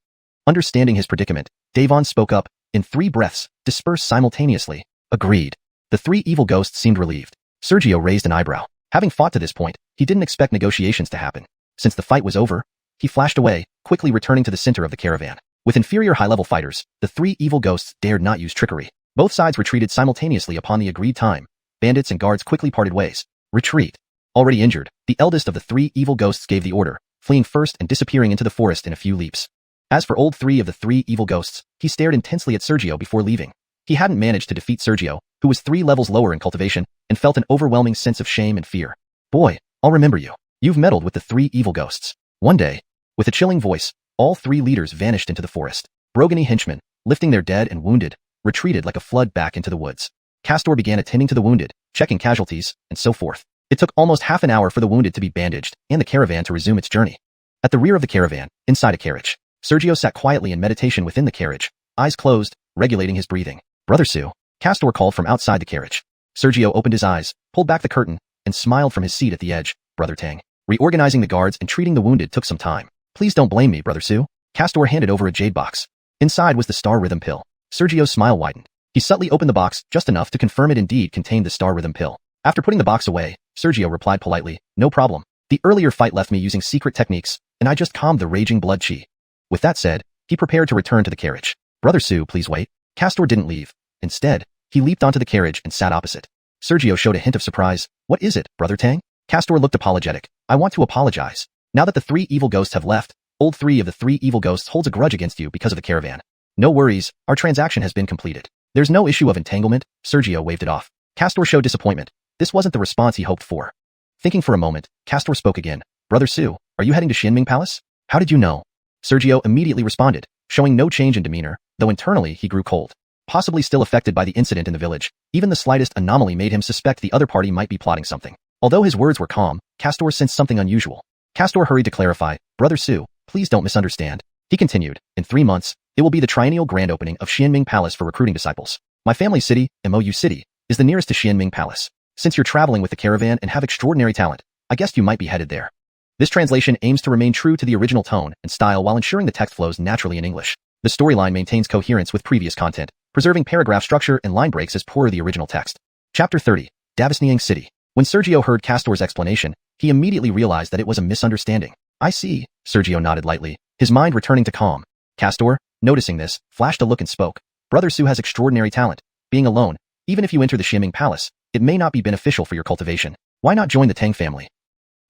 Understanding his predicament, Davon spoke up, in 3 breaths, dispersed simultaneously. Agreed. The 3 evil ghosts seemed relieved. Sergio raised an eyebrow. Having fought to this point, he didn't expect negotiations to happen. Since the fight was over, he flashed away, quickly returning to the center of the caravan. With inferior high-level fighters, the 3 evil ghosts dared not use trickery. Both sides retreated simultaneously upon the agreed time. Bandits and guards quickly parted ways. Retreat. Already injured, the eldest of the 3 evil ghosts gave the order, fleeing first and disappearing into the forest in a few leaps. As for Old 3 of the 3 evil ghosts, he stared intensely at Sergio before leaving. He hadn't managed to defeat Sergio, who was 3 levels lower in cultivation, and felt an overwhelming sense of shame and fear. "Boy, I'll remember you. You've meddled with the 3 evil ghosts." One day, with a chilling voice, all 3 leaders vanished into the forest. Brogany henchmen, lifting their dead and wounded, retreated like a flood back into the woods. Castor began attending to the wounded, checking casualties, and so forth. It took almost half an hour for the wounded to be bandaged and the caravan to resume its journey. At the rear of the caravan, inside a carriage, Sergio sat quietly in meditation within the carriage, eyes closed, regulating his breathing. "Brother Sue," Castor called from outside the carriage. Sergio opened his eyes, pulled back the curtain, and smiled from his seat at the edge. "Brother Tang." Reorganizing the guards and treating the wounded took some time. "Please don't blame me, Brother Sue." Castor handed over a jade box. Inside was the star rhythm pill. Sergio's smile widened. He subtly opened the box just enough to confirm it indeed contained the star rhythm pill. After putting the box away, Sergio replied politely, "No problem. The earlier fight left me using secret techniques, and I just calmed the raging blood chi." With that said, he prepared to return to the carriage. "Brother Sue, please wait." Castor didn't leave. Instead, he leaped onto the carriage and sat opposite. Sergio showed a hint of surprise. "What is it, Brother Tang?" Castor looked apologetic. "I want to apologize. Now that the 3 evil ghosts have left, Old 3 of the 3 evil ghosts holds a grudge against you because of the caravan. No worries, our transaction has been completed. There's no issue of entanglement." Sergio waved it off. Castor showed disappointment. This wasn't the response he hoped for. Thinking for a moment, Castor spoke again. "Brother Sue, are you heading to Xianming Palace?" "How did you know?" Sergio immediately responded, showing no change in demeanor, though internally he grew cold. Possibly still affected by the incident in the village, even the slightest anomaly made him suspect the other party might be plotting something. Although his words were calm, Castor sensed something unusual. Castor hurried to clarify, "Brother Sue, please don't misunderstand." He continued, "In 3 months, it will be the triennial grand opening of Xianming Palace for recruiting disciples. My family city, Mou City, is the nearest to Xianming Palace. Since you're traveling with the caravan and have extraordinary talent, I guess you might be headed there." This translation aims to remain true to the original tone and style while ensuring the text flows naturally in English. The storyline maintains coherence with previous content, preserving paragraph structure and line breaks as per the original text. Chapter 30, Xianxia City. When Sergio heard Castor's explanation, he immediately realized that it was a misunderstanding. I see, Sergio nodded lightly, his mind returning to calm. Castor, noticing this, flashed a look and spoke. Brother Su has extraordinary talent. Being alone, even if you enter the Xiaming Palace, it may not be beneficial for your cultivation. Why not join the Tang family?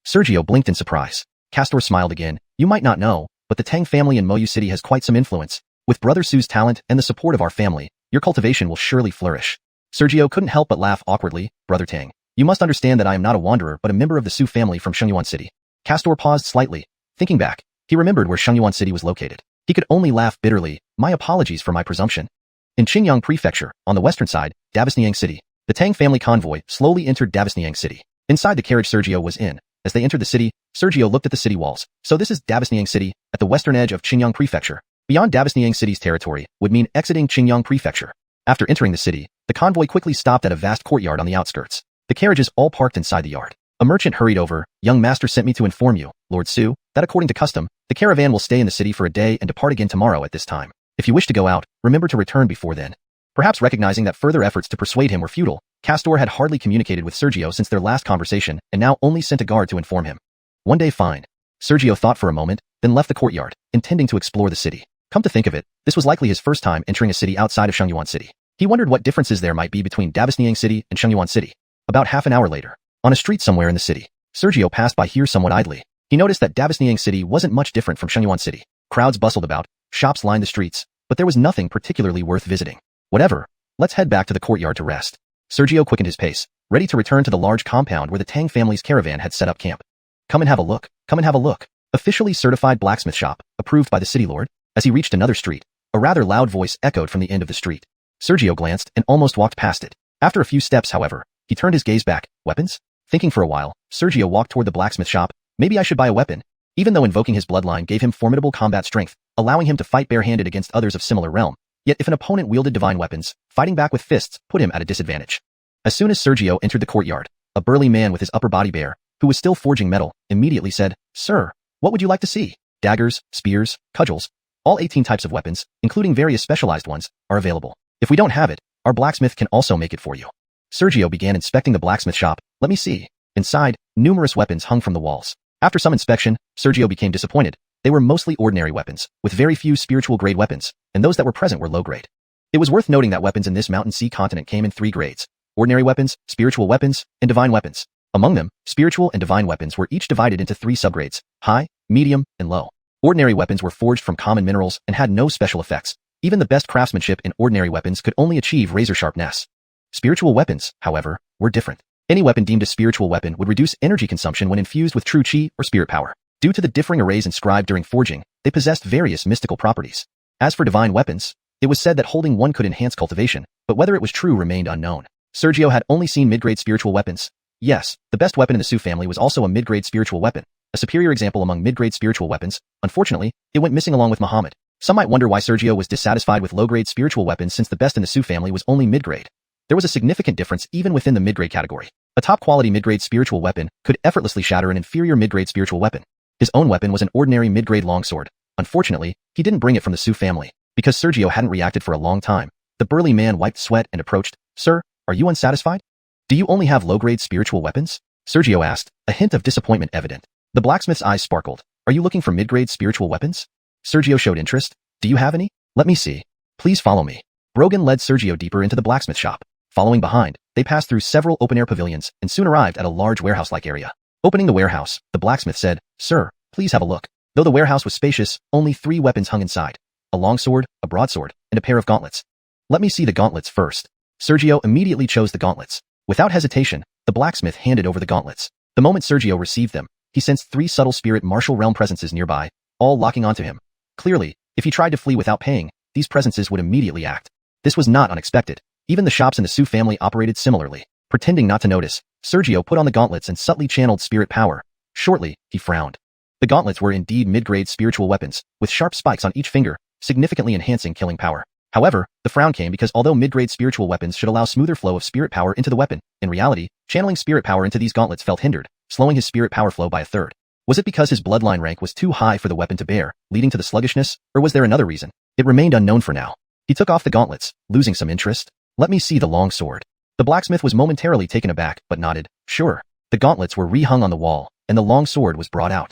Sergio blinked in surprise. Castor smiled again. You might not know, but the Tang family in Moyu City has quite some influence. With Brother Su's talent and the support of our family, your cultivation will surely flourish. Sergio couldn't help but laugh awkwardly. Brother Tang, you must understand that I am not a wanderer but a member of the Su family from Shengyuan City. Castor paused slightly. Thinking back, he remembered where Shengyuan City was located. He could only laugh bitterly. My apologies for my presumption. In Qingyang Prefecture, on the western side, Xianxia City, the Tang family convoy slowly entered Xianxia City. Inside the carriage Sergio was in. As they entered the city, Sergio looked at the city walls. So this is Xianxia City, at the western edge of Qingyang Prefecture. Beyond Xianxia City's territory would mean exiting Qingyang Prefecture. After entering the city, the convoy quickly stopped at a vast courtyard on the outskirts. The carriages all parked inside the yard. A merchant hurried over. Young master sent me to inform you, Lord Su, that according to custom, the caravan will stay in the city for a day and depart again tomorrow at this time. If you wish to go out, remember to return before then. Perhaps recognizing that further efforts to persuade him were futile, Castor had hardly communicated with Sergio since their last conversation and now only sent a guard to inform him. One day fine. Sergio thought for a moment, then left the courtyard, intending to explore the city. Come to think of it, this was likely his first time entering a city outside of Shengyuan City. He wondered what differences there might be between Xianxia City and Shengyuan City. About half an hour later, on a street somewhere in the city, Sergio passed by here somewhat idly. He noticed that Xianxia City wasn't much different from Shengyuan City. Crowds bustled about, shops lined the streets, but there was nothing particularly worth visiting. Whatever, let's head back to the courtyard to rest. Sergio quickened his pace, ready to return to the large compound where the Tang family's caravan had set up camp. Come and have a look, come and have a look. Officially certified blacksmith shop, approved by the city lord. As he reached another street, a rather loud voice echoed from the end of the street. Sergio glanced and almost walked past it. After a few steps, however, he turned his gaze back. Weapons? Thinking for a while, Sergio walked toward the blacksmith shop. Maybe I should buy a weapon. Even though invoking his bloodline gave him formidable combat strength, allowing him to fight barehanded against others of similar realm, yet if an opponent wielded divine weapons, fighting back with fists put him at a disadvantage. As soon as Sergio entered the courtyard, a burly man with his upper body bare, who was still forging metal, immediately said, Sir, what would you like to see? Daggers, spears, cudgels, all 18 types of weapons, including various specialized ones, are available. If we don't have it, our blacksmith can also make it for you. Sergio began inspecting the blacksmith shop. Let me see. Inside, numerous weapons hung from the walls. After some inspection, Sergio became disappointed. They were mostly ordinary weapons, with very few spiritual grade weapons, and those that were present were low grade. It was worth noting that weapons in this Mountain Sea continent came in 3 grades: ordinary weapons, spiritual weapons, and divine weapons. Among them, spiritual and divine weapons were each divided into 3 subgrades: high, medium, and low. Ordinary weapons were forged from common minerals and had no special effects. Even the best craftsmanship in ordinary weapons could only achieve razor sharpness. Spiritual weapons, however, were different. Any weapon deemed a spiritual weapon would reduce energy consumption when infused with true qi or spirit power. Due to the differing arrays inscribed during forging, they possessed various mystical properties. As for divine weapons, it was said that holding one could enhance cultivation, but whether it was true remained unknown. Sergio had only seen mid-grade spiritual weapons. Yes, the best weapon in the Su family was also a mid-grade spiritual weapon. A superior example among mid-grade spiritual weapons. Unfortunately, it went missing along with Muhammad. Some might wonder why Sergio was dissatisfied with low-grade spiritual weapons since the best in the Su family was only mid-grade. There was a significant difference even within the mid-grade category. A top-quality mid-grade spiritual weapon could effortlessly shatter an inferior mid-grade spiritual weapon. His own weapon was an ordinary mid-grade longsword. Unfortunately, he didn't bring it from the Su family. Because Sergio hadn't reacted for a long time, the burly man wiped sweat and approached. Sir, are you unsatisfied? Do you only have low-grade spiritual weapons? Sergio asked, a hint of disappointment evident. The blacksmith's eyes sparkled. Are you looking for mid-grade spiritual weapons? Sergio showed interest. Do you have any? Let me see. Please follow me. Brogan led Sergio deeper into the blacksmith shop. Following behind, they passed through several open-air pavilions and soon arrived at a large warehouse-like area. Opening the warehouse, the blacksmith said, Sir, please have a look. Though the warehouse was spacious, only 3 weapons hung inside: a longsword, a broadsword, and a pair of gauntlets. Let me see the gauntlets first. Sergio immediately chose the gauntlets. Without hesitation, the blacksmith handed over the gauntlets. The moment Sergio received them, he sensed 3 subtle spirit martial realm presences nearby, all locking onto him. Clearly, if he tried to flee without paying, these presences would immediately act. This was not unexpected. Even the shops in the Su family operated similarly. Pretending not to notice, Sergio put on the gauntlets and subtly channeled spirit power. Shortly, he frowned. The gauntlets were indeed mid-grade spiritual weapons, with sharp spikes on each finger, significantly enhancing killing power. However, the frown came because although mid-grade spiritual weapons should allow smoother flow of spirit power into the weapon, in reality, channeling spirit power into these gauntlets felt hindered, slowing his spirit power flow by a third. Was it because his bloodline rank was too high for the weapon to bear, leading to the sluggishness, or was there another reason? It remained unknown for now. He took off the gauntlets, losing some interest. Let me see the long sword. The blacksmith was momentarily taken aback, but nodded. Sure. The gauntlets were rehung on the wall, and the long sword was brought out.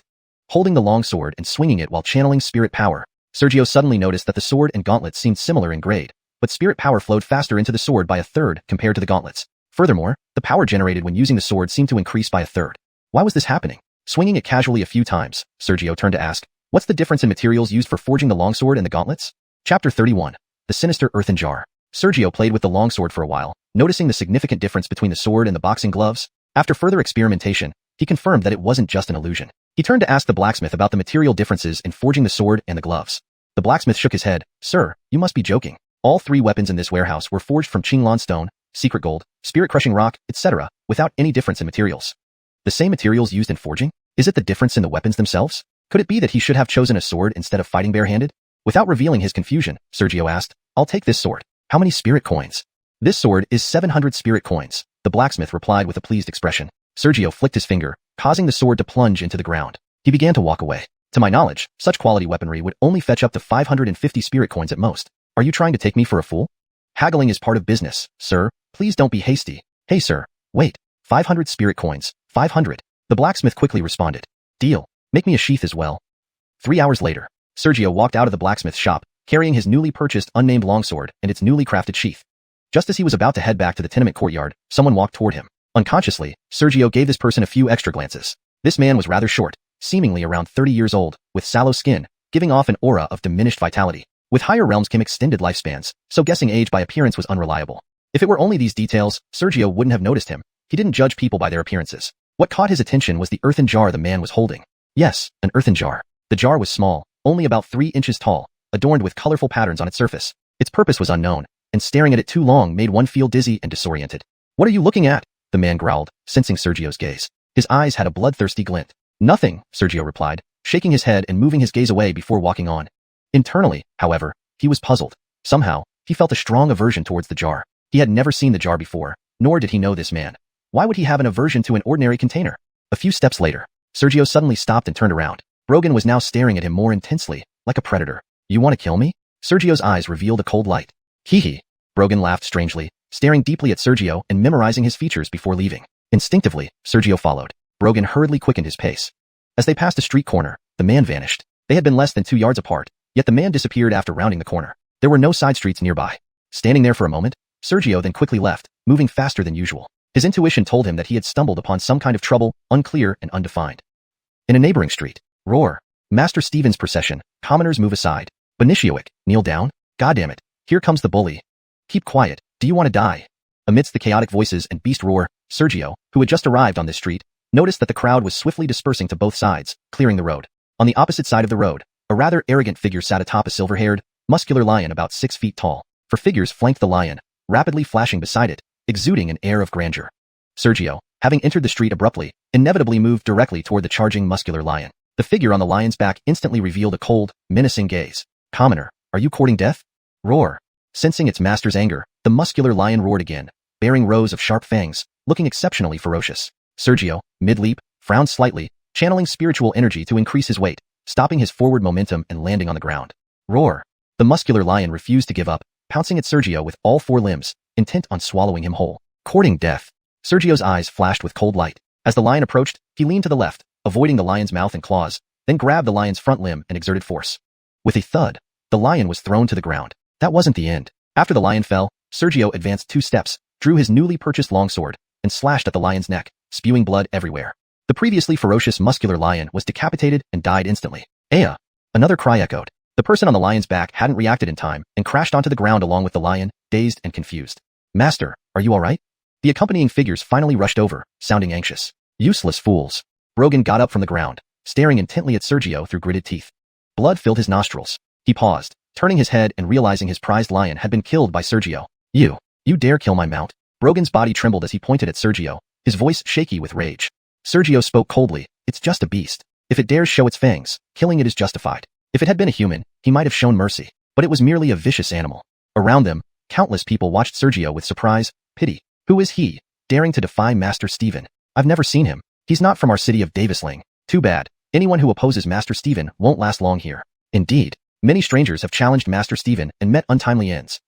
Holding the long sword and swinging it while channeling spirit power, Sergio suddenly noticed that the sword and gauntlets seemed similar in grade, but spirit power flowed faster into the sword by a third compared to the gauntlets. Furthermore, the power generated when using the sword seemed to increase by a third. Why was this happening? Swinging it casually a few times, Sergio turned to ask, what's the difference in materials used for forging the longsword and the gauntlets? Chapter 31. The Sinister Earthen Jar. Sergio played with the longsword for a while, noticing the significant difference between the sword and the boxing gloves. After further experimentation, he confirmed that it wasn't just an illusion. He turned to ask the blacksmith about the material differences in forging the sword and the gloves. The blacksmith shook his head. Sir, you must be joking. All 3 weapons in this warehouse were forged from Qinglan stone, secret gold, spirit-crushing rock, etc., without any difference in materials. The same materials used in forging? Is it the difference in the weapons themselves? Could it be that he should have chosen a sword instead of fighting barehanded? Without revealing his confusion, Sergio asked, I'll take this sword. How many spirit coins? This sword is 700 spirit coins, the blacksmith replied with a pleased expression. Sergio flicked his finger, causing the sword to plunge into the ground. He began to walk away. To my knowledge, such quality weaponry would only fetch up to 550 spirit coins at most. Are you trying to take me for a fool? Haggling is part of business, sir. Please don't be hasty. Hey sir, wait. 500 spirit coins. 500. The blacksmith quickly responded. Deal. Make me a sheath as well. 3 hours later, Sergio walked out of the blacksmith's shop, carrying his newly purchased unnamed longsword and its newly crafted sheath. Just as he was about to head back to the tenement courtyard, someone walked toward him. Unconsciously, Sergio gave this person a few extra glances. This man was rather short, seemingly around 30 years old, with sallow skin, giving off an aura of diminished vitality. With higher realms came extended lifespans, so guessing age by appearance was unreliable. If it were only these details, Sergio wouldn't have noticed him. He didn't judge people by their appearances. What caught his attention was the earthen jar the man was holding. Yes, an earthen jar. The jar was small, only about 3 inches tall, adorned with colorful patterns on its surface. Its purpose was unknown, and staring at it too long made one feel dizzy and disoriented. What are you looking at? The man growled, sensing Sergio's gaze. His eyes had a bloodthirsty glint. Nothing, Sergio replied, shaking his head and moving his gaze away before walking on. Internally, however, he was puzzled. Somehow, he felt a strong aversion towards the jar. He had never seen the jar before, nor did he know this man. Why would he have an aversion to an ordinary container? A few steps later, Sergio suddenly stopped and turned around. Brogan was now staring at him more intensely, like a predator. You want to kill me? Sergio's eyes revealed a cold light. Hee. Brogan laughed strangely, staring deeply at Sergio and memorizing his features before leaving. Instinctively, Sergio followed. Brogan hurriedly quickened his pace. As they passed a street corner, the man vanished. They had been less than 2 yards apart, yet the man disappeared after rounding the corner. There were no side streets nearby. Standing there for a moment, Sergio then quickly left, moving faster than usual. His intuition told him that he had stumbled upon some kind of trouble, unclear and undefined. In a neighboring street, roar. Master Stephen's procession. Commoners move aside. Benishioic, kneel down. Goddammit, here comes the bully. Keep quiet. Do you want to die? Amidst the chaotic voices and beast roar, Sergio, who had just arrived on this street, noticed that the crowd was swiftly dispersing to both sides, clearing the road. On the opposite side of the road, a rather arrogant figure sat atop a silver-haired, muscular lion about 6 feet tall. 4 figures flanked the lion, rapidly flashing beside it, exuding an air of grandeur. Sergio, having entered the street abruptly, inevitably moved directly toward the charging muscular lion. The figure on the lion's back instantly revealed a cold, menacing gaze. Commoner, are you courting death? Roar. Sensing its master's anger, the muscular lion roared again, bearing rows of sharp fangs, looking exceptionally ferocious. Sergio, mid-leap, frowned slightly, channeling spiritual energy to increase his weight, stopping his forward momentum and landing on the ground. Roar. The muscular lion refused to give up, pouncing at Sergio with all 4 limbs, intent on swallowing him whole. Courting death. Sergio's eyes flashed with cold light. As the lion approached, he leaned to the left, avoiding the lion's mouth and claws, then grabbed the lion's front limb and exerted force. With a thud, the lion was thrown to the ground. That wasn't the end. After the lion fell, Sergio advanced 2 steps, drew his newly purchased longsword, and slashed at the lion's neck, spewing blood everywhere. The previously ferocious muscular lion was decapitated and died instantly. Aya! Another cry echoed. The person on the lion's back hadn't reacted in time and crashed onto the ground along with the lion, dazed and confused. Master, are you alright? The accompanying figures finally rushed over, sounding anxious. Useless fools. Brogan got up from the ground, staring intently at Sergio through gritted teeth. Blood filled his nostrils. He paused, turning his head and realizing his prized lion had been killed by Sergio. You dare kill my mount? Brogan's body trembled as he pointed at Sergio, his voice shaky with rage. Sergio spoke coldly. It's just a beast. If it dares show its fangs, killing it is justified. If it had been a human, he might have shown mercy, but it was merely a vicious animal. Around them, countless people watched Sergio with surprise, pity. Who is he, daring to defy Master Stephen? I've never seen him. He's not from our city of Davisling. Too bad. Anyone who opposes Master Stephen won't last long here. Indeed, many strangers have challenged Master Stephen and met untimely ends.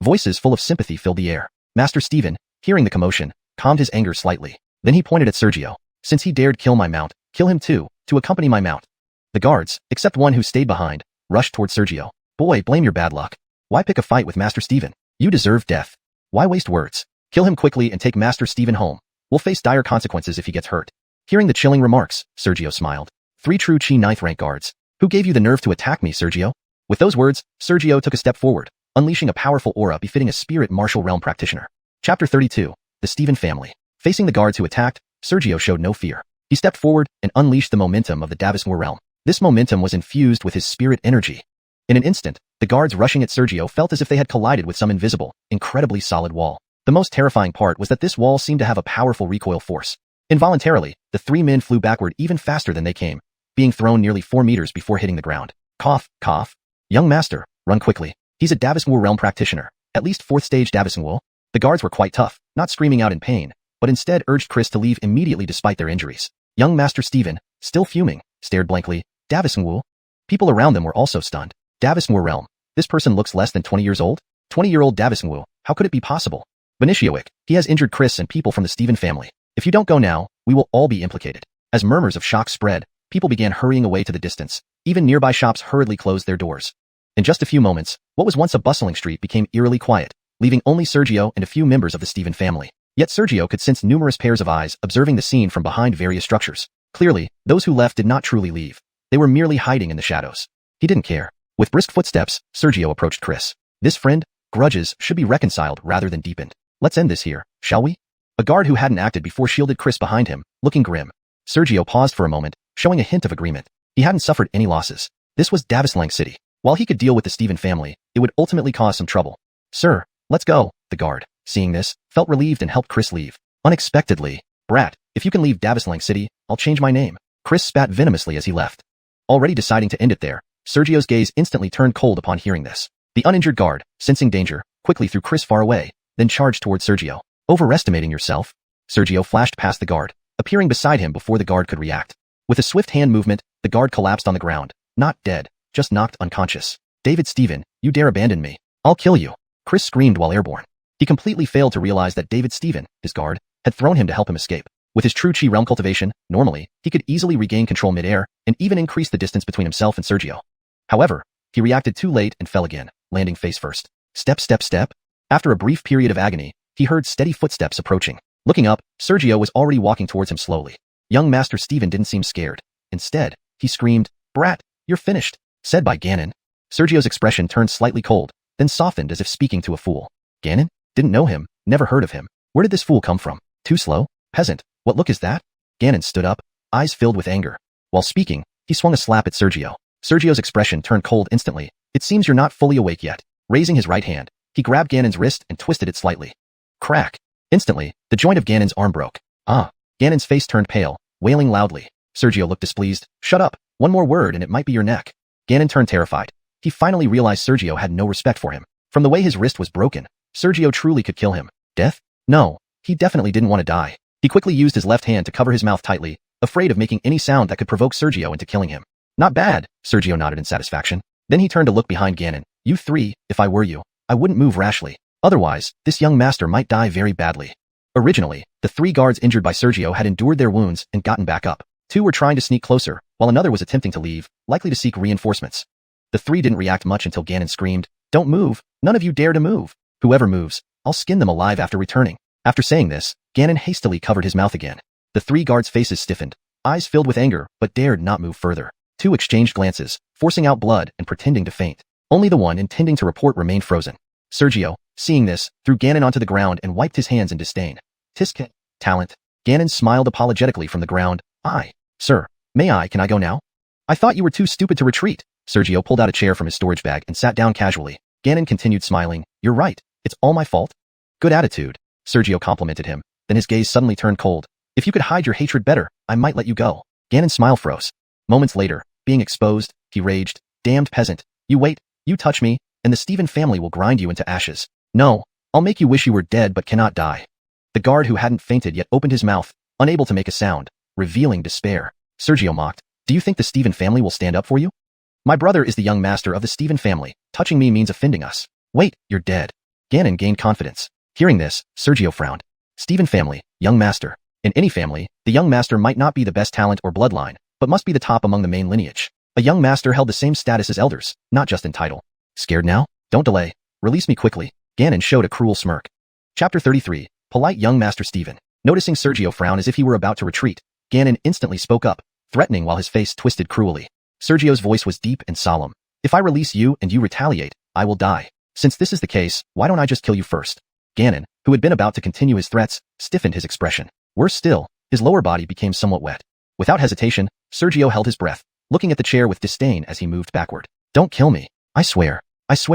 Voices full of sympathy filled the air. Master Stephen, hearing the commotion, calmed his anger slightly. Then he pointed at Sergio. Since he dared kill my mount, kill him too, to accompany my mount. The guards, except one who stayed behind, rushed toward Sergio. Boy, blame your bad luck. Why pick a fight with Master Stephen? You deserve death. Why waste words? Kill him quickly and take Master Stephen home. We'll face dire consequences if he gets hurt. Hearing the chilling remarks, Sergio smiled. 3 true Chi 9th rank guards. Who gave you the nerve to attack me, Sergio? With those words, Sergio took a step forward, unleashing a powerful aura befitting a spirit martial realm practitioner. Chapter 32. The Stephen Family. Facing the guards who attacked, Sergio showed no fear. He stepped forward and unleashed the momentum of the Davismore realm. This momentum was infused with his spirit energy. In an instant, the guards rushing at Sergio felt as if they had collided with some invisible, incredibly solid wall. The most terrifying part was that this wall seemed to have a powerful recoil force. Involuntarily, the 3 men flew backward even faster than they came, being thrown nearly 4 meters before hitting the ground. Cough, cough. Young master, run quickly. He's a Davismore realm practitioner, at least 4th stage Davismore. The guards were quite tough, not screaming out in pain, but instead urged Chris to leave immediately despite their injuries. Young Master Stephen, still fuming, stared blankly. Davismore? People around them were also stunned. Davismore realm. This person looks less than 20 years old? 20-year-old Davismore, how could it be possible? Benishiowick, he has injured Chris and people from the Stephen family. If you don't go now, we will all be implicated. As murmurs of shock spread, people began hurrying away to the distance. Even nearby shops hurriedly closed their doors. In just a few moments, what was once a bustling street became eerily quiet, leaving only Sergio and a few members of the Stephen family. Yet Sergio could sense numerous pairs of eyes observing the scene from behind various structures. Clearly, those who left did not truly leave. They were merely hiding in the shadows. He didn't care. With brisk footsteps, Sergio approached Chris. This friend, grudges should be reconciled rather than deepened. Let's end this here, shall we? A guard who hadn't acted before shielded Chris behind him, looking grim. Sergio paused for a moment, showing a hint of agreement. He hadn't suffered any losses. This was Davislang City. While he could deal with the Stephen family, it would ultimately cause some trouble. Sir, let's go. The guard, seeing this, felt relieved and helped Chris leave. Unexpectedly, brat, if you can leave Davislang City, I'll change my name. Chris spat venomously as he left. Already deciding to end it there, Sergio's gaze instantly turned cold upon hearing this. The uninjured guard, sensing danger, quickly threw Chris far away, then charged towards Sergio. Overestimating yourself? Sergio flashed past the guard, appearing beside him before the guard could react. With a swift hand movement, the guard collapsed on the ground, not dead, just knocked unconscious. David Stephen, you dare abandon me? I'll kill you. Chris screamed while airborne. He completely failed to realize that David Stephen, his guard, had thrown him to help him escape. With his true Chi realm cultivation, normally, he could easily regain control mid-air and even increase the distance between himself and Sergio. However, he reacted too late and fell again, landing face first. Step, step, step. After a brief period of agony, he heard steady footsteps approaching. Looking up, Sergio was already walking towards him slowly. Young Master Stephen didn't seem scared. Instead, he screamed, "Brat, you're finished," said by Ganon. Sergio's expression turned slightly cold, then softened as if speaking to a fool. Ganon? Didn't know him, never heard of him. Where did this fool come from? Too slow? Peasant, what look is that? Ganon stood up, eyes filled with anger. While speaking, he swung a slap at Sergio. Sergio's expression turned cold instantly. It seems you're not fully awake yet. Raising his right hand, he grabbed Ganon's wrist and twisted it slightly. Crack. Instantly, the joint of Ganon's arm broke. Ah. Ganon's face turned pale, wailing loudly. Sergio looked displeased. Shut up. One more word and it might be your neck. Ganon turned terrified. He finally realized Sergio had no respect for him. From the way his wrist was broken, Sergio truly could kill him. Death? No. He definitely didn't want to die. He quickly used his left hand to cover his mouth tightly, afraid of making any sound that could provoke Sergio into killing him. Not bad, Sergio nodded in satisfaction. Then he turned to look behind Ganon. You 3, if I were you, I wouldn't move rashly. Otherwise, this young master might die very badly. Originally, the 3 guards injured by Sergio had endured their wounds and gotten back up. 2 were trying to sneak closer, while another was attempting to leave, likely to seek reinforcements. The 3 didn't react much until Ganon screamed, "Don't move! None of you dare to move! Whoever moves, I'll skin them alive after returning." After saying this, Ganon hastily covered his mouth again. The 3 guards' faces stiffened, eyes filled with anger, but dared not move further. 2 exchanged glances, forcing out blood and pretending to faint. Only the one intending to report remained frozen. Sergio, seeing this, threw Ganon onto the ground and wiped his hands in disdain. Tisk, talent. Ganon smiled apologetically from the ground. Sir, can I go now? I thought you were too stupid to retreat. Sergio pulled out a chair from his storage bag and sat down casually. Ganon continued smiling. You're right. It's all my fault. Good attitude. Sergio complimented him. Then his gaze suddenly turned cold. If you could hide your hatred better, I might let you go. Ganon's smile froze. Moments later, being exposed, he raged. Damned peasant. You wait, you touch me, and the Stephen family will grind you into ashes. No, I'll make you wish you were dead but cannot die. The guard who hadn't fainted yet opened his mouth, unable to make a sound, revealing despair. Sergio mocked. Do you think the Stephen family will stand up for you? My brother is the young master of the Stephen family. Touching me means offending us. Wait, you're dead. Ganon gained confidence. Hearing this, Sergio frowned. Stephen family, young master. In any family, the young master might not be the best talent or bloodline, but must be the top among the main lineage. A young master held the same status as elders, not just in title. Scared now? Don't delay. Release me quickly. Ganon showed a cruel smirk. Chapter 33. Polite young Master Stephen. Noticing Sergio frown as if he were about to retreat, Ganon instantly spoke up, threatening while his face twisted cruelly. Sergio's voice was deep and solemn. If I release you and you retaliate, I will die. Since this is the case, why don't I just kill you first? Ganon, who had been about to continue his threats, stiffened his expression. Worse still, his lower body became somewhat wet. Without hesitation, Sergio held his breath, looking at the chair with disdain as he moved backward. Don't kill me. I swear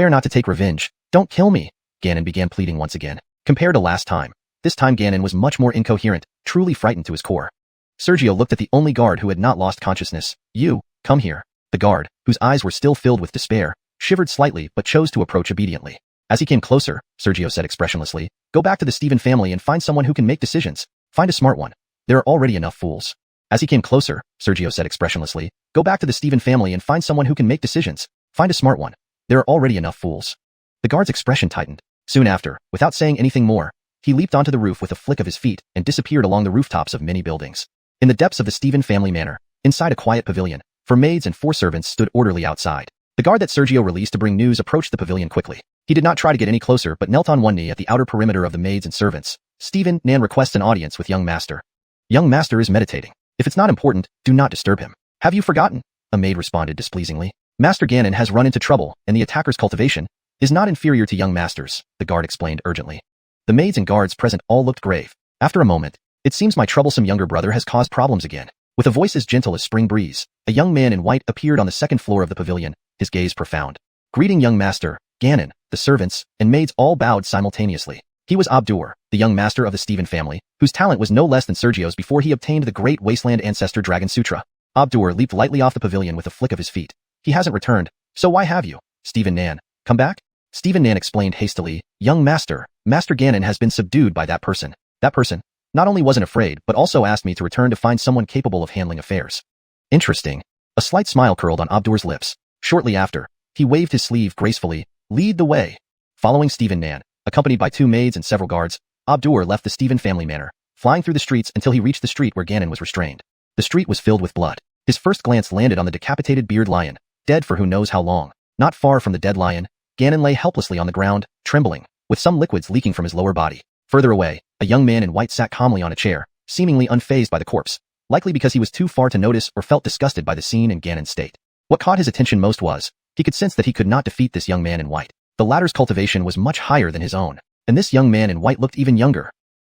not to take revenge. Don't kill me. Ganon began pleading once again. Compared to last time, this time Ganon was much more incoherent, truly frightened to his core. Sergio looked at the only guard who had not lost consciousness. You, come here. The guard, whose eyes were still filled with despair, shivered slightly but chose to approach obediently. As he came closer, Sergio said expressionlessly, go back to the Stephen family and find someone who can make decisions. Find a smart one. There are already enough fools. As he came closer, Sergio said expressionlessly, go back to the Stephen family and find someone who can make decisions. Find a smart one. There are already enough fools. The guard's expression tightened. Soon after, without saying anything more, he leaped onto the roof with a flick of his feet and disappeared along the rooftops of many buildings. In the depths of the Stephen family manor, inside a quiet pavilion, 4 maids and 4 servants stood orderly outside. The guard that Sergio released to bring news approached the pavilion quickly. He did not try to get any closer but knelt on one knee at the outer perimeter of the maids and servants. Stephen Nan requests an audience with young master. Young master is meditating. If it's not important, do not disturb him. Have you forgotten? A maid responded displeasingly. Master Ganon has run into trouble, and the attacker's cultivation is not inferior to young master's, the guard explained urgently. The maids and guards present all looked grave. After a moment, it seems my troublesome younger brother has caused problems again. With a voice as gentle as spring breeze, a young man in white appeared on the second floor of the pavilion, his gaze profound. Greeting young master, Ganon, the servants and maids all bowed simultaneously. He was Abdur, the young master of the Stephen family, whose talent was no less than Sergio's before he obtained the great wasteland ancestor Dragon Sutra. Abdur leaped lightly off the pavilion with a flick of his feet. He hasn't returned, so why have you? Stephen Nan, come back? Stephen Nan explained hastily, young master, Master Ganon has been subdued by that person. That person not only wasn't afraid but also asked me to return to find someone capable of handling affairs. Interesting. A slight smile curled on Abdur's lips. Shortly after, he waved his sleeve gracefully, lead the way. Following Stephen Nan, accompanied by 2 maids and several guards, Abdur left the Stephen family manor, flying through the streets until he reached the street where Ganon was restrained. The street was filled with blood. His first glance landed on the decapitated beard lion, dead for who knows how long. Not far from the dead lion, Ganon lay helplessly on the ground, trembling, with some liquids leaking from his lower body. Further away, a young man in white sat calmly on a chair, seemingly unfazed by the corpse, likely because he was too far to notice or felt disgusted by the scene in Ganon's state. What caught his attention most was, he could sense that he could not defeat this young man in white. The latter's cultivation was much higher than his own, and this young man in white looked even younger.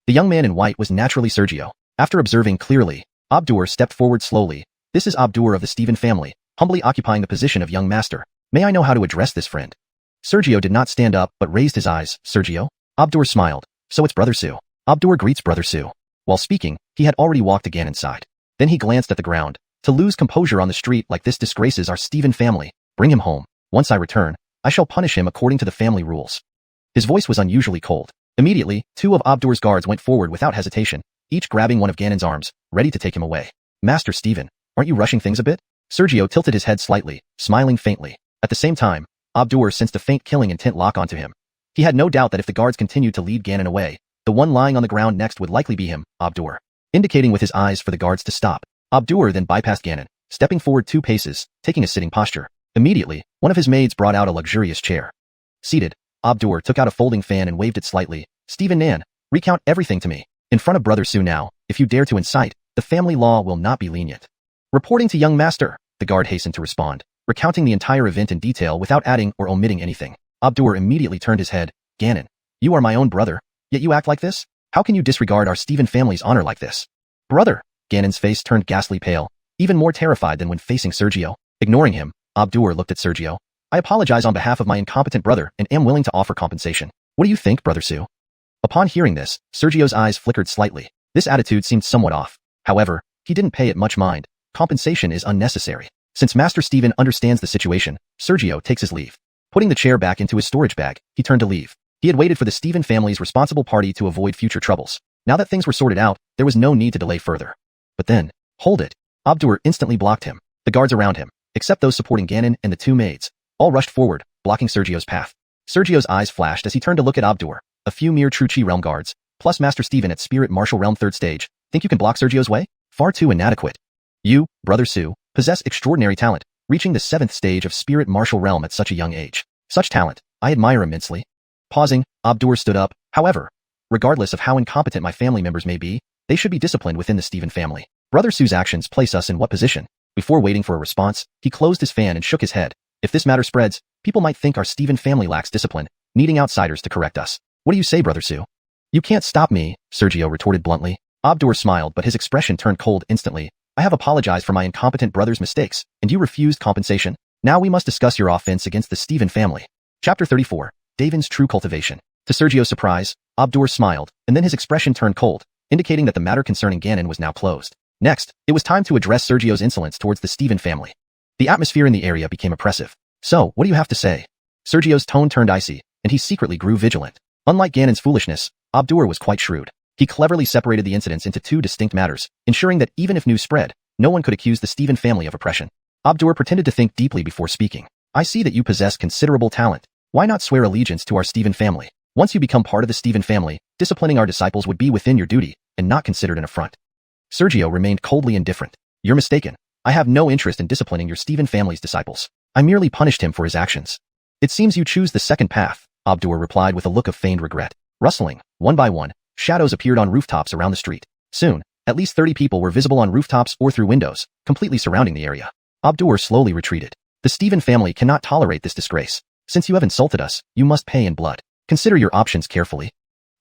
The young man in white was naturally Sergio. After observing clearly, Abdur stepped forward slowly. This is Abdur of the Stephen family, humbly occupying the position of young master. May I know how to address this friend? Sergio did not stand up but raised his eyes. Sergio? Abdur smiled. So it's Brother Su. Abdur greets Brother Su. While speaking, he had already walked again inside. Then he glanced at the ground. To lose composure on the street like this disgraces our Stephen family. Bring him home. Once I return, I shall punish him according to the family rules. His voice was unusually cold. Immediately, 2 of Abdur's guards went forward without hesitation, each grabbing one of Ganon's arms, ready to take him away. Master Stephen, aren't you rushing things a bit? Sergio tilted his head slightly, smiling faintly. At the same time, Abdur sensed a faint killing intent lock onto him. He had no doubt that if the guards continued to lead Ganon away, the one lying on the ground next would likely be him, Abdur. Indicating with his eyes for the guards to stop, Abdur then bypassed Ganon, stepping forward 2 paces, taking a sitting posture. Immediately, one of his maids brought out a luxurious chair. Seated, Abdur took out a folding fan and waved it slightly. Stephen Nan, recount everything to me. In front of Brother Su now, if you dare to incite, the family law will not be lenient. Reporting to young master, the guard hastened to respond, recounting the entire event in detail without adding or omitting anything. Abdur immediately turned his head. Ganon, you are my own brother, yet you act like this? How can you disregard our Stephen family's honor like this? Brother! Ganon's face turned ghastly pale, even more terrified than when facing Sergio. Ignoring him, Abdur looked at Sergio. I apologize on behalf of my incompetent brother and am willing to offer compensation. What do you think, Brother Su? Upon hearing this, Sergio's eyes flickered slightly. This attitude seemed somewhat off. However, he didn't pay it much mind. Compensation is unnecessary. Since Master Stephen understands the situation, Sergio takes his leave. Putting the chair back into his storage bag, he turned to leave. He had waited for the Stephen family's responsible party to avoid future troubles. Now that things were sorted out, there was no need to delay further. But then, hold it. Abdur instantly blocked him. The guards around him, except those supporting Ganon and the 2 maids, all rushed forward, blocking Sergio's path. Sergio's eyes flashed as he turned to look at Abdur. A few mere True Chi Realm guards, plus Master Stephen at Spirit Martial Realm 3rd stage, Think you can block Sergio's way? Far too inadequate. You, Brother Su, possess extraordinary talent, reaching the 7th stage of spirit martial realm at such a young age. Such talent, I admire immensely. Pausing, Abdur stood up. However, regardless of how incompetent my family members may be, they should be disciplined within the Stephen family. Brother Su's actions place us in what position? Before waiting for a response, he closed his fan and shook his head. If this matter spreads, people might think our Stephen family lacks discipline, needing outsiders to correct us. What do you say, Brother Su? You can't stop me, Sergio retorted bluntly. Abdur smiled, but his expression turned cold instantly. I have apologized for my incompetent brother's mistakes, and you refused compensation? Now we must discuss your offense against the Stephen family. Chapter 34. Davin's True Cultivation. To Sergio's surprise, Abdur smiled, and then his expression turned cold, indicating that the matter concerning Ganon was now closed. Next, it was time to address Sergio's insolence towards the Stephen family. The atmosphere in the area became oppressive. So, what do you have to say? Sergio's tone turned icy, and he secretly grew vigilant. Unlike Ganon's foolishness, Abdur was quite shrewd. He cleverly separated the incidents into 2 distinct matters, ensuring that even if news spread, no one could accuse the Stephen family of oppression. Abdur pretended to think deeply before speaking. I see that you possess considerable talent. Why not swear allegiance to our Stephen family? Once you become part of the Stephen family, disciplining our disciples would be within your duty, and not considered an affront. Sergio remained coldly indifferent. You're mistaken. I have no interest in disciplining your Stephen family's disciples. I merely punished him for his actions. It seems you choose the second path, Abdur replied with a look of feigned regret. Rustling, one by one, shadows appeared on rooftops around the street. Soon, at least 30 people were visible on rooftops or through windows, completely surrounding the area. Abdur slowly retreated. The Stephen family cannot tolerate this disgrace. Since you have insulted us, you must pay in blood. Consider your options carefully.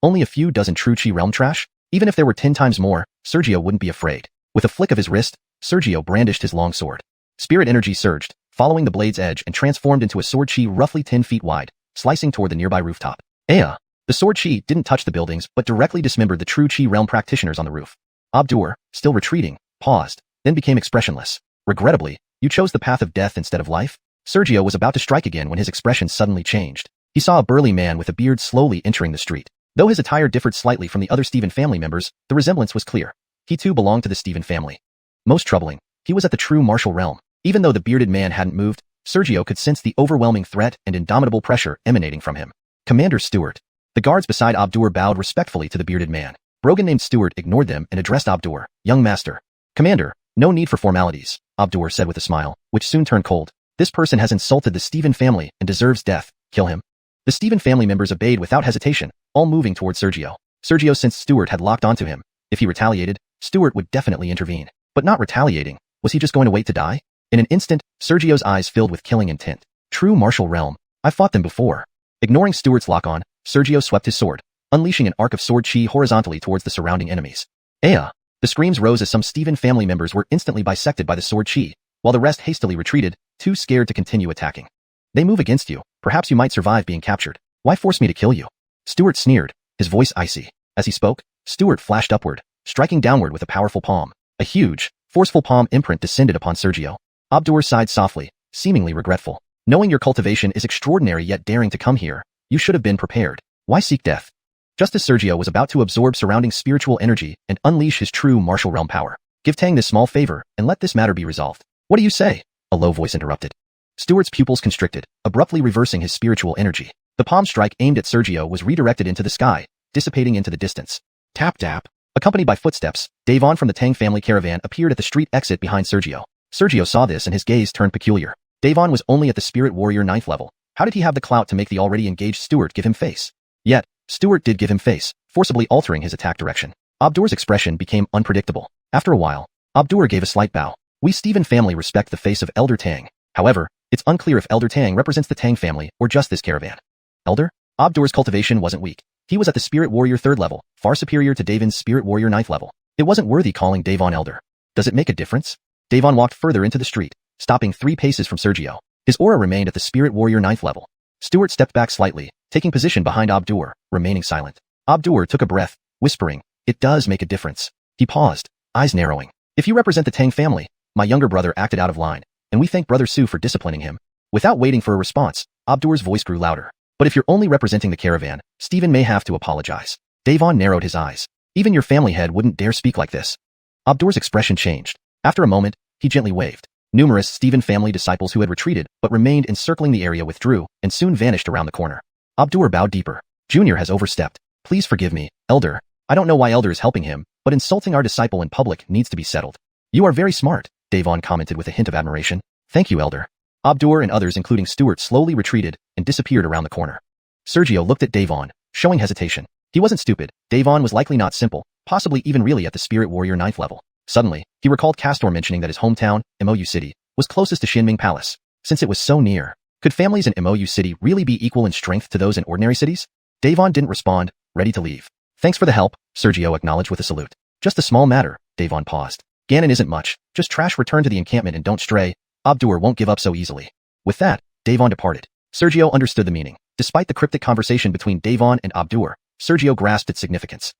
Only a few dozen true Chi realm trash? Even if there were 10 times more, Sergio wouldn't be afraid. With a flick of his wrist, Sergio brandished his long sword. Spirit energy surged, following the blade's edge and transformed into a sword chi roughly 10 feet wide, slicing toward the nearby rooftop. The sword chi didn't touch the buildings but directly dismembered the true Chi realm practitioners on the roof. Abdur, still retreating, paused, then became expressionless. Regrettably, you chose the path of death instead of life? Sergio was about to strike again when his expression suddenly changed. He saw a burly man with a beard slowly entering the street. Though his attire differed slightly from the other Stephen family members, the resemblance was clear. He too belonged to the Stephen family. Most troubling, he was at the true martial realm. Even though the bearded man hadn't moved, Sergio could sense the overwhelming threat and indomitable pressure emanating from him. Commander Stewart. The guards beside Abdur bowed respectfully to the bearded man. Brogan named Stewart ignored them and addressed Abdur. Young master. Commander, no need for formalities, Abdur said with a smile, which soon turned cold. This person has insulted the Stephen family and deserves death. Kill him. The Stephen family members obeyed without hesitation, all moving towards Sergio. Sergio sensed Stewart had locked onto him. If he retaliated, Stewart would definitely intervene. But not retaliating. Was he just going to wait to die? In an instant, Sergio's eyes filled with killing intent. True martial realm. I've fought them before. Ignoring Stewart's lock-on, Sergio swept his sword, unleashing an arc of sword chi horizontally towards the surrounding enemies. The screams rose as some Stephen family members were instantly bisected by the sword chi, while the rest hastily retreated, too scared to continue attacking. They move against you. Perhaps you might survive being captured. Why force me to kill you? Stewart sneered, his voice icy. As he spoke, Stewart flashed upward, striking downward with a powerful palm. A huge, forceful palm imprint descended upon Sergio. Abdur sighed softly, seemingly regretful. Knowing your cultivation is extraordinary yet daring to come here, you should have been prepared. Why seek death? Just as Sergio was about to absorb surrounding spiritual energy and unleash his true martial realm power, give Tang this small favor and let this matter be resolved. What do you say? A low voice interrupted. Stewart's pupils constricted, abruptly reversing his spiritual energy. The palm strike aimed at Sergio was redirected into the sky, dissipating into the distance. Tap tap. Accompanied by footsteps, Davon from the Tang family caravan appeared at the street exit behind Sergio. Sergio saw this and his gaze turned peculiar. Davon was only at the Spirit Warrior 9th level. How did he have the clout to make the already engaged Stewart give him face? Yet, Stewart did give him face, forcibly altering his attack direction. Abdur's expression became unpredictable. After a while, Abdur gave a slight bow. We Stephen family respect the face of Elder Tang. However, it's unclear if Elder Tang represents the Tang family or just this caravan. Elder? Abdur's cultivation wasn't weak. He was at the Spirit Warrior 3rd level, far superior to Davon's Spirit Warrior 9th level. It wasn't worthy calling Davon Elder. Does it make a difference? Davon walked further into the street, stopping 3 paces from Sergio. His aura remained at the Spirit Warrior 9th level. Stewart stepped back slightly, taking position behind Abdur, remaining silent. Abdur took a breath, whispering, "It does make a difference." He paused, eyes narrowing. "If you represent the Tang family, my younger brother acted out of line, and we thank Brother Su for disciplining him." Without waiting for a response, Abdur's voice grew louder. "But if you're only representing the caravan, Stephen may have to apologize." Davon narrowed his eyes. "Even your family head wouldn't dare speak like this." Abdur's expression changed. After a moment, he gently waved. Numerous Stephen family disciples who had retreated but remained encircling the area withdrew and soon vanished around the corner. Abdur bowed deeper. "Junior has overstepped. Please forgive me, Elder. I don't know why Elder is helping him, but insulting our disciple in public needs to be settled. You are very smart, Davon commented with a hint of admiration. Thank you, Elder. Abdur and others including Stuart slowly retreated and disappeared around the corner. Sergio looked at Davon, showing hesitation. He wasn't stupid. Davon was likely not simple, possibly even really at the Spirit Warrior 9th level. Suddenly, he recalled Castor mentioning that his hometown, Mou City, was closest to Xinming Palace. Since it was so near, could families in Mou City really be equal in strength to those in ordinary cities? Davon didn't respond, ready to leave. Thanks for the help, Sergio acknowledged with a salute. Just a small matter, Davon paused. Ganon isn't much, just trash. Return to the encampment and don't stray. Abdur won't give up so easily. With that, Davon departed. Sergio understood the meaning. Despite the cryptic conversation between Davon and Abdur, Sergio grasped its significance.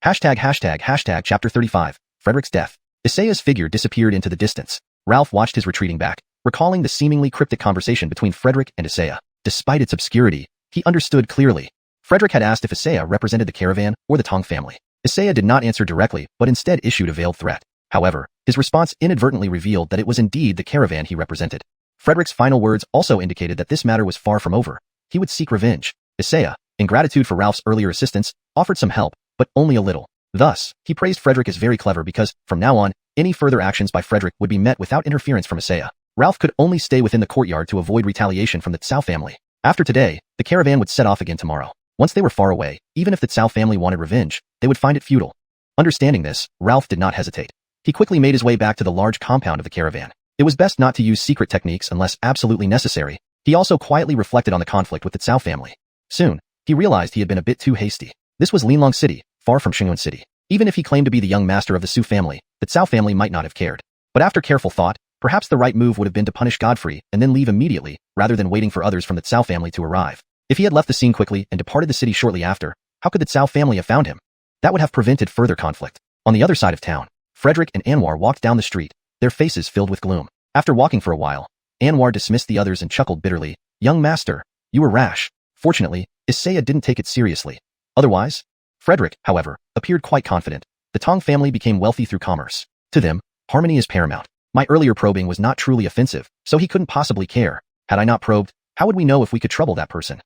####Chapter 35, Frederick's death. Isaiah's figure disappeared into the distance. Ralph watched his retreating back, recalling the seemingly cryptic conversation between Frederick and Isaiah. Despite its obscurity, he understood clearly. Frederick had asked if Isaiah represented the caravan or the Tong family. Isaiah did not answer directly, but instead issued a veiled threat. However, his response inadvertently revealed that it was indeed the caravan he represented. Frederick's final words also indicated that this matter was far from over. He would seek revenge. Isaiah, in gratitude for Ralph's earlier assistance, offered some help, but only a little. Thus, he praised Frederick as very clever because, from now on, any further actions by Frederick would be met without interference from Isaiah. Ralph could only stay within the courtyard to avoid retaliation from the Tsao family. After today, the caravan would set off again tomorrow. Once they were far away, even if the Tsao family wanted revenge, they would find it futile. Understanding this, Ralph did not hesitate. He quickly made his way back to the large compound of the caravan. It was best not to use secret techniques unless absolutely necessary. He also quietly reflected on the conflict with the Tsao family. Soon, he realized he had been a bit too hasty. This was Linlong City, far from Shengyuan City. Even if he claimed to be the young master of the Su family, the Tsao family might not have cared. But after careful thought, perhaps the right move would have been to punish Godfrey and then leave immediately, rather than waiting for others from the Tsao family to arrive. If he had left the scene quickly and departed the city shortly after, how could the Tsao family have found him? That would have prevented further conflict. On the other side of town, Frederick and Anwar walked down the street, their faces filled with gloom. After walking for a while, Anwar dismissed the others and chuckled bitterly. Young master, you were rash. Fortunately, Isaiah didn't take it seriously. Otherwise, Frederick, however, appeared quite confident. The Tong family became wealthy through commerce. To them, harmony is paramount. My earlier probing was not truly offensive, so he couldn't possibly care. Had I not probed, how would we know if we could trouble that person?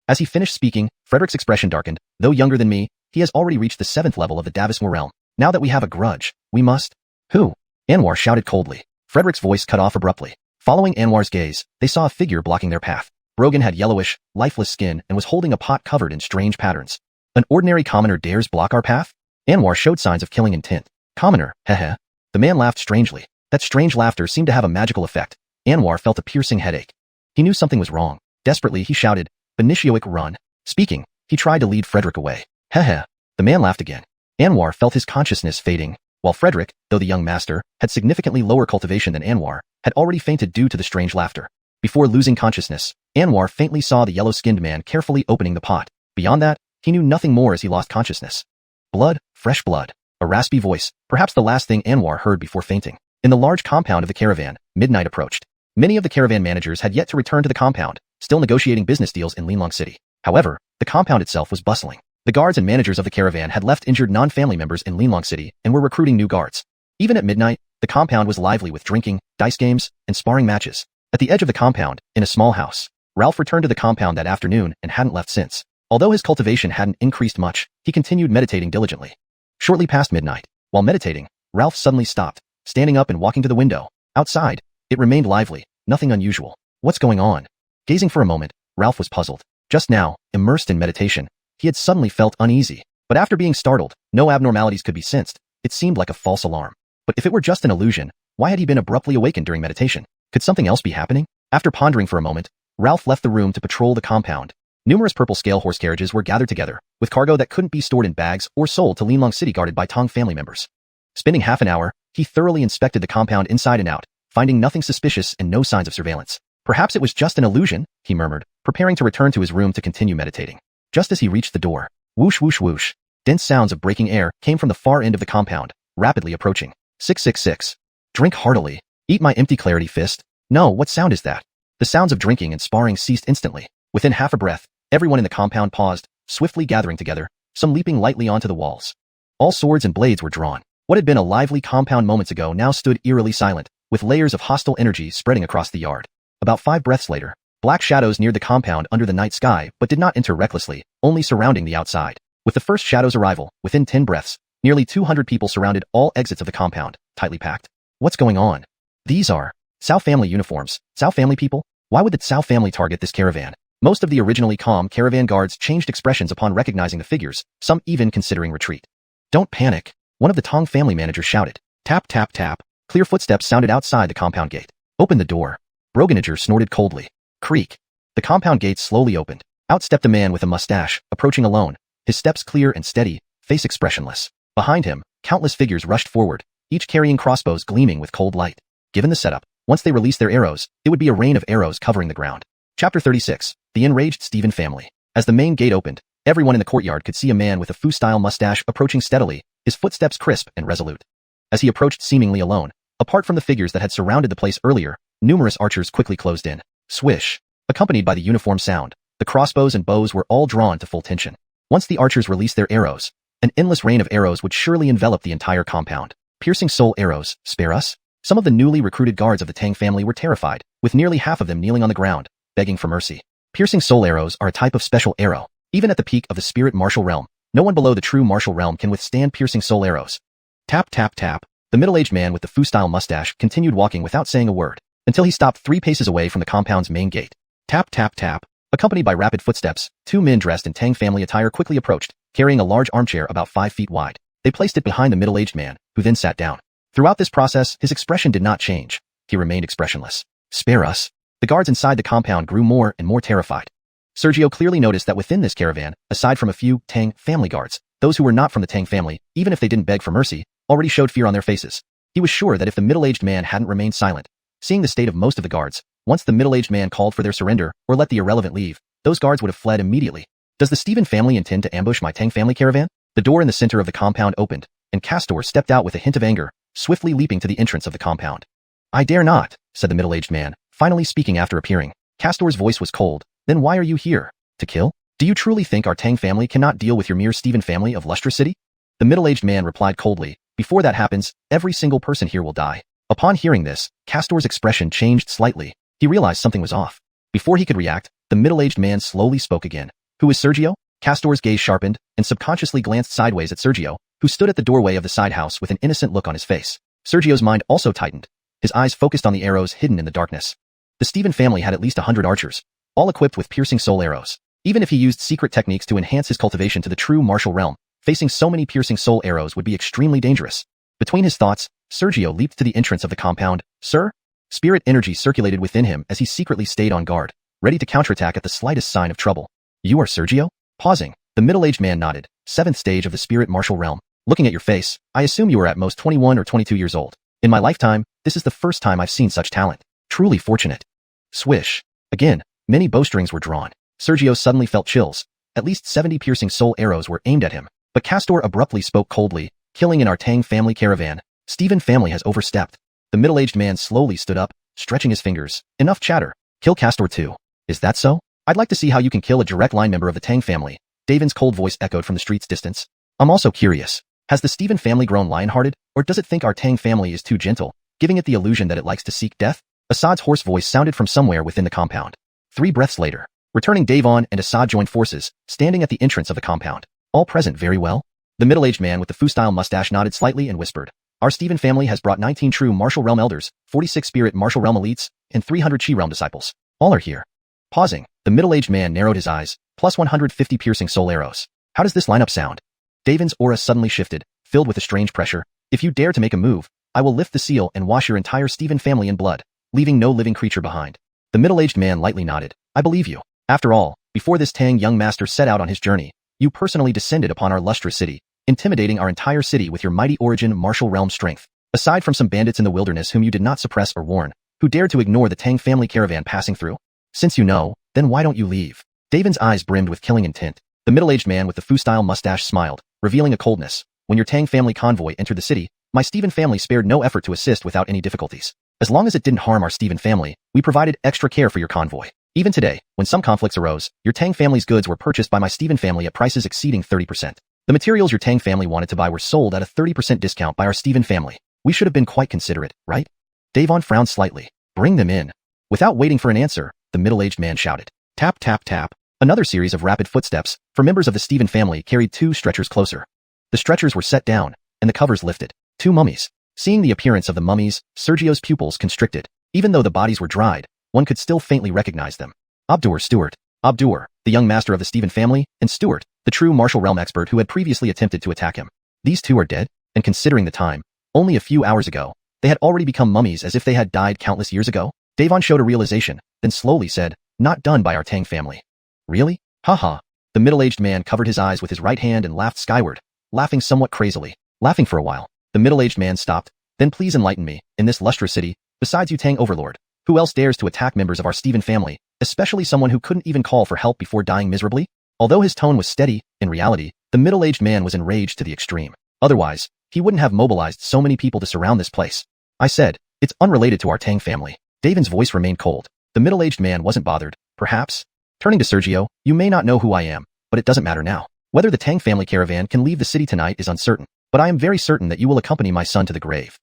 As he finished speaking, Frederick's expression darkened. Though younger than me, he has already reached the 7th level of the Davismore realm. Now that we have a grudge, we must... Who? Anwar shouted coldly. Frederick's voice cut off abruptly. Following Anwar's gaze, they saw a figure blocking their path. Brogan had yellowish, lifeless skin and was holding a pot covered in strange patterns. An ordinary commoner dares block our path? Anwar showed signs of killing intent. Commoner, heh. The man laughed strangely. That strange laughter seemed to have a magical effect. Anwar felt a piercing headache. He knew something was wrong. Desperately, he shouted, Benishioic, run. Speaking, he tried to lead Frederick away. Heh. The man laughed again. Anwar felt his consciousness fading, while Frederick, though the young master, had significantly lower cultivation than Anwar, had already fainted due to the strange laughter. Before losing consciousness, Anwar faintly saw the yellow-skinned man carefully opening the pot. Beyond that, he knew nothing more as he lost consciousness. Blood, fresh blood. A raspy voice, perhaps the last thing Anwar heard before fainting. In the large compound of the caravan, midnight approached. Many of the caravan managers had yet to return to the compound, still negotiating business deals in Linlong City. However, the compound itself was bustling. The guards and managers of the caravan had left injured non-family members in Linlong City and were recruiting new guards. Even at midnight, the compound was lively with drinking, dice games, and sparring matches. At the edge of the compound, in a small house, Ralph returned to the compound that afternoon and hadn't left since. Although his cultivation hadn't increased much, he continued meditating diligently. Shortly past midnight, while meditating, Ralph suddenly stopped, standing up and walking to the window. Outside, it remained lively, nothing unusual. What's going on? Gazing for a moment, Ralph was puzzled. Just now, immersed in meditation, he had suddenly felt uneasy. But after being startled, no abnormalities could be sensed. It seemed like a false alarm. But if it were just an illusion, why had he been abruptly awakened during meditation? Could something else be happening? After pondering for a moment, Ralph left the room to patrol the compound. Numerous purple scale horse carriages were gathered together, with cargo that couldn't be stored in bags or sold to Linlong City guarded by Tong family members. Spending half an hour, he thoroughly inspected the compound inside and out, finding nothing suspicious and no signs of surveillance. Perhaps it was just an illusion, he murmured, preparing to return to his room to continue meditating. Just as he reached the door, whoosh whoosh whoosh, dense sounds of breaking air came from the far end of the compound, rapidly approaching. 666. Drink heartily. Eat my empty clarity fist. No, what sound is that? The sounds of drinking and sparring ceased instantly. Within half a breath, everyone in the compound paused, swiftly gathering together, some leaping lightly onto the walls. All swords and blades were drawn. What had been a lively compound moments ago now stood eerily silent, with layers of hostile energy spreading across the yard. About 5 breaths later, black shadows neared the compound under the night sky but did not enter recklessly, only surrounding the outside. With the first shadow's arrival, within 10 breaths, Nearly 200 people surrounded all exits of the compound, tightly packed. What's going on? These are Cao family uniforms. Cao family people? Why would the Cao family target this caravan? Most of the originally calm caravan guards changed expressions upon recognizing the figures, some even considering retreat. Don't panic, one of the Tong family managers shouted. Tap, tap, tap. Clear footsteps sounded outside the compound gate. Open the door. Broganager snorted coldly. Creak. The compound gate slowly opened. Out stepped a man with a mustache, approaching alone, his steps clear and steady, face expressionless. Behind him, countless figures rushed forward, each carrying crossbows gleaming with cold light. Given the setup, once they released their arrows, it would be a rain of arrows covering the ground. Chapter 36. The Enraged Stephen Family. As the main gate opened, everyone in the courtyard could see a man with a Fu-style mustache approaching steadily, his footsteps crisp and resolute. As he approached seemingly alone, apart from the figures that had surrounded the place earlier, numerous archers quickly closed in. Swish. Accompanied by the uniform sound, the crossbows and bows were all drawn to full tension. Once the archers released their arrows, an endless rain of arrows would surely envelop the entire compound. Piercing soul arrows, spare us? Some of the newly recruited guards of the Tang family were terrified, with nearly half of them kneeling on the ground, begging for mercy. Piercing soul arrows are a type of special arrow. Even at the peak of the spirit martial realm, no one below the true martial realm can withstand piercing soul arrows. Tap, tap, tap. The middle-aged man with the Fu-style mustache continued walking without saying a word, until he stopped 3 paces away from the compound's main gate. Tap, tap, tap. Accompanied by rapid footsteps, 2 men dressed in Tang family attire quickly approached, carrying a large armchair about 5 feet wide. They placed it behind the middle-aged man, who then sat down. Throughout this process, his expression did not change. He remained expressionless. Spare us. The guards inside the compound grew more and more terrified. Sergio clearly noticed that within this caravan, aside from a few Tang family guards, those who were not from the Tang family, even if they didn't beg for mercy, already showed fear on their faces. He was sure that if the middle-aged man hadn't remained silent, seeing the state of most of the guards, once the middle-aged man called for their surrender or let the irrelevant leave, those guards would have fled immediately. Does the Stephen family intend to ambush my Tang family caravan? The door in the center of the compound opened, and Castor stepped out with a hint of anger, swiftly leaping to the entrance of the compound. I dare not, said the middle-aged man, finally speaking after appearing. Castor's voice was cold. Then why are you here? To kill? Do you truly think our Tang family cannot deal with your mere Stephen family of Lustra City? The middle-aged man replied coldly. Before that happens, every single person here will die. Upon hearing this, Castor's expression changed slightly. He realized something was off. Before he could react, the middle-aged man slowly spoke again. Who is Sergio? Castor's gaze sharpened, and subconsciously glanced sideways at Sergio, who stood at the doorway of the side house with an innocent look on his face. Sergio's mind also tightened. His eyes focused on the arrows hidden in the darkness. The Stephen family had at least 100 archers, all equipped with piercing soul arrows. Even if he used secret techniques to enhance his cultivation to the true martial realm, facing so many piercing soul arrows would be extremely dangerous. Between his thoughts, Sergio leaped to the entrance of the compound. Sir? Spirit energy circulated within him as he secretly stayed on guard, ready to counterattack at the slightest sign of trouble. You are Sergio? Pausing, the middle-aged man nodded. 7th stage of the spirit martial realm. Looking at your face, I assume you are at most 21 or 22 years old. In my lifetime, this is the first time I've seen such talent. Truly fortunate. Swish. Again, many bowstrings were drawn. Sergio suddenly felt chills. At least 70 piercing soul arrows were aimed at him. But Castor abruptly spoke coldly, killing in our Tang family caravan. Stephen family has overstepped. The middle-aged man slowly stood up, stretching his fingers. Enough chatter. Kill Castor too. Is that so? I'd like to see how you can kill a direct line member of the Tang family. Davin's cold voice echoed from the street's distance. I'm also curious. Has the Stephen family grown lion-hearted, or does it think our Tang family is too gentle, giving it the illusion that it likes to seek death? Assad's hoarse voice sounded from somewhere within the compound. 3 breaths later, returning Davon and Assad joined forces, standing at the entrance of the compound. All present very well? The middle-aged man with the Fu-style mustache nodded slightly and whispered. Our Stephen family has brought 19 true martial realm elders, 46 spirit martial realm elites, and 300 chi realm disciples. All are here. Pausing, the middle-aged man narrowed his eyes, plus 150 piercing soul arrows. How does this lineup sound? Davin's aura suddenly shifted, filled with a strange pressure. If you dare to make a move, I will lift the seal and wash your entire Stephen family in blood, leaving no living creature behind. The middle-aged man lightly nodded. I believe you. After all, before this Tang young master set out on his journey, you personally descended upon our Lustra City, intimidating our entire city with your mighty origin martial realm strength. Aside from some bandits in the wilderness whom you did not suppress or warn, who dared to ignore the Tang family caravan passing through? Since you know, then why don't you leave? Davin's eyes brimmed with killing intent. The middle-aged man with the Fu-style mustache smiled, revealing a coldness. When your Tang family convoy entered the city, my Stephen family spared no effort to assist without any difficulties. As long as it didn't harm our Stephen family, we provided extra care for your convoy. Even today, when some conflicts arose, your Tang family's goods were purchased by my Stephen family at prices exceeding 30%. The materials your Tang family wanted to buy were sold at a 30% discount by our Stephen family. We should have been quite considerate, right? Davon frowned slightly. Bring them in. Without waiting for an answer, the middle-aged man shouted. Tap, tap, tap. Another series of rapid footsteps, for members of the Stephen family carried 2 stretchers closer. The stretchers were set down, and the covers lifted. 2 mummies. Seeing the appearance of the mummies, Sergio's pupils constricted. Even though the bodies were dried, one could still faintly recognize them. Abdur Stewart. Abdur, the young master of the Stephen family, and Stewart, the true martial realm expert who had previously attempted to attack him. These two are dead, and considering the time, only a few hours ago, they had already become mummies as if they had died countless years ago. Devon showed a realization, then slowly said, "Not done by our Tang family." "Really? Haha." The middle-aged man covered his eyes with his right hand and laughed skyward, laughing somewhat crazily. Laughing for a while, the middle-aged man stopped. "Then please enlighten me, in this lustrous city, besides you Tang overlord, who else dares to attack members of our Stephen family, especially someone who couldn't even call for help before dying miserably?" Although his tone was steady, in reality, the middle-aged man was enraged to the extreme. Otherwise, he wouldn't have mobilized so many people to surround this place. "I said, it's unrelated to our Tang family." Davin's voice remained cold. The middle-aged man wasn't bothered. "Perhaps?" Turning to Sergio, "You may not know who I am, but it doesn't matter now. Whether the Tang family caravan can leave the city tonight is uncertain, but I am very certain that you will accompany my son to the grave."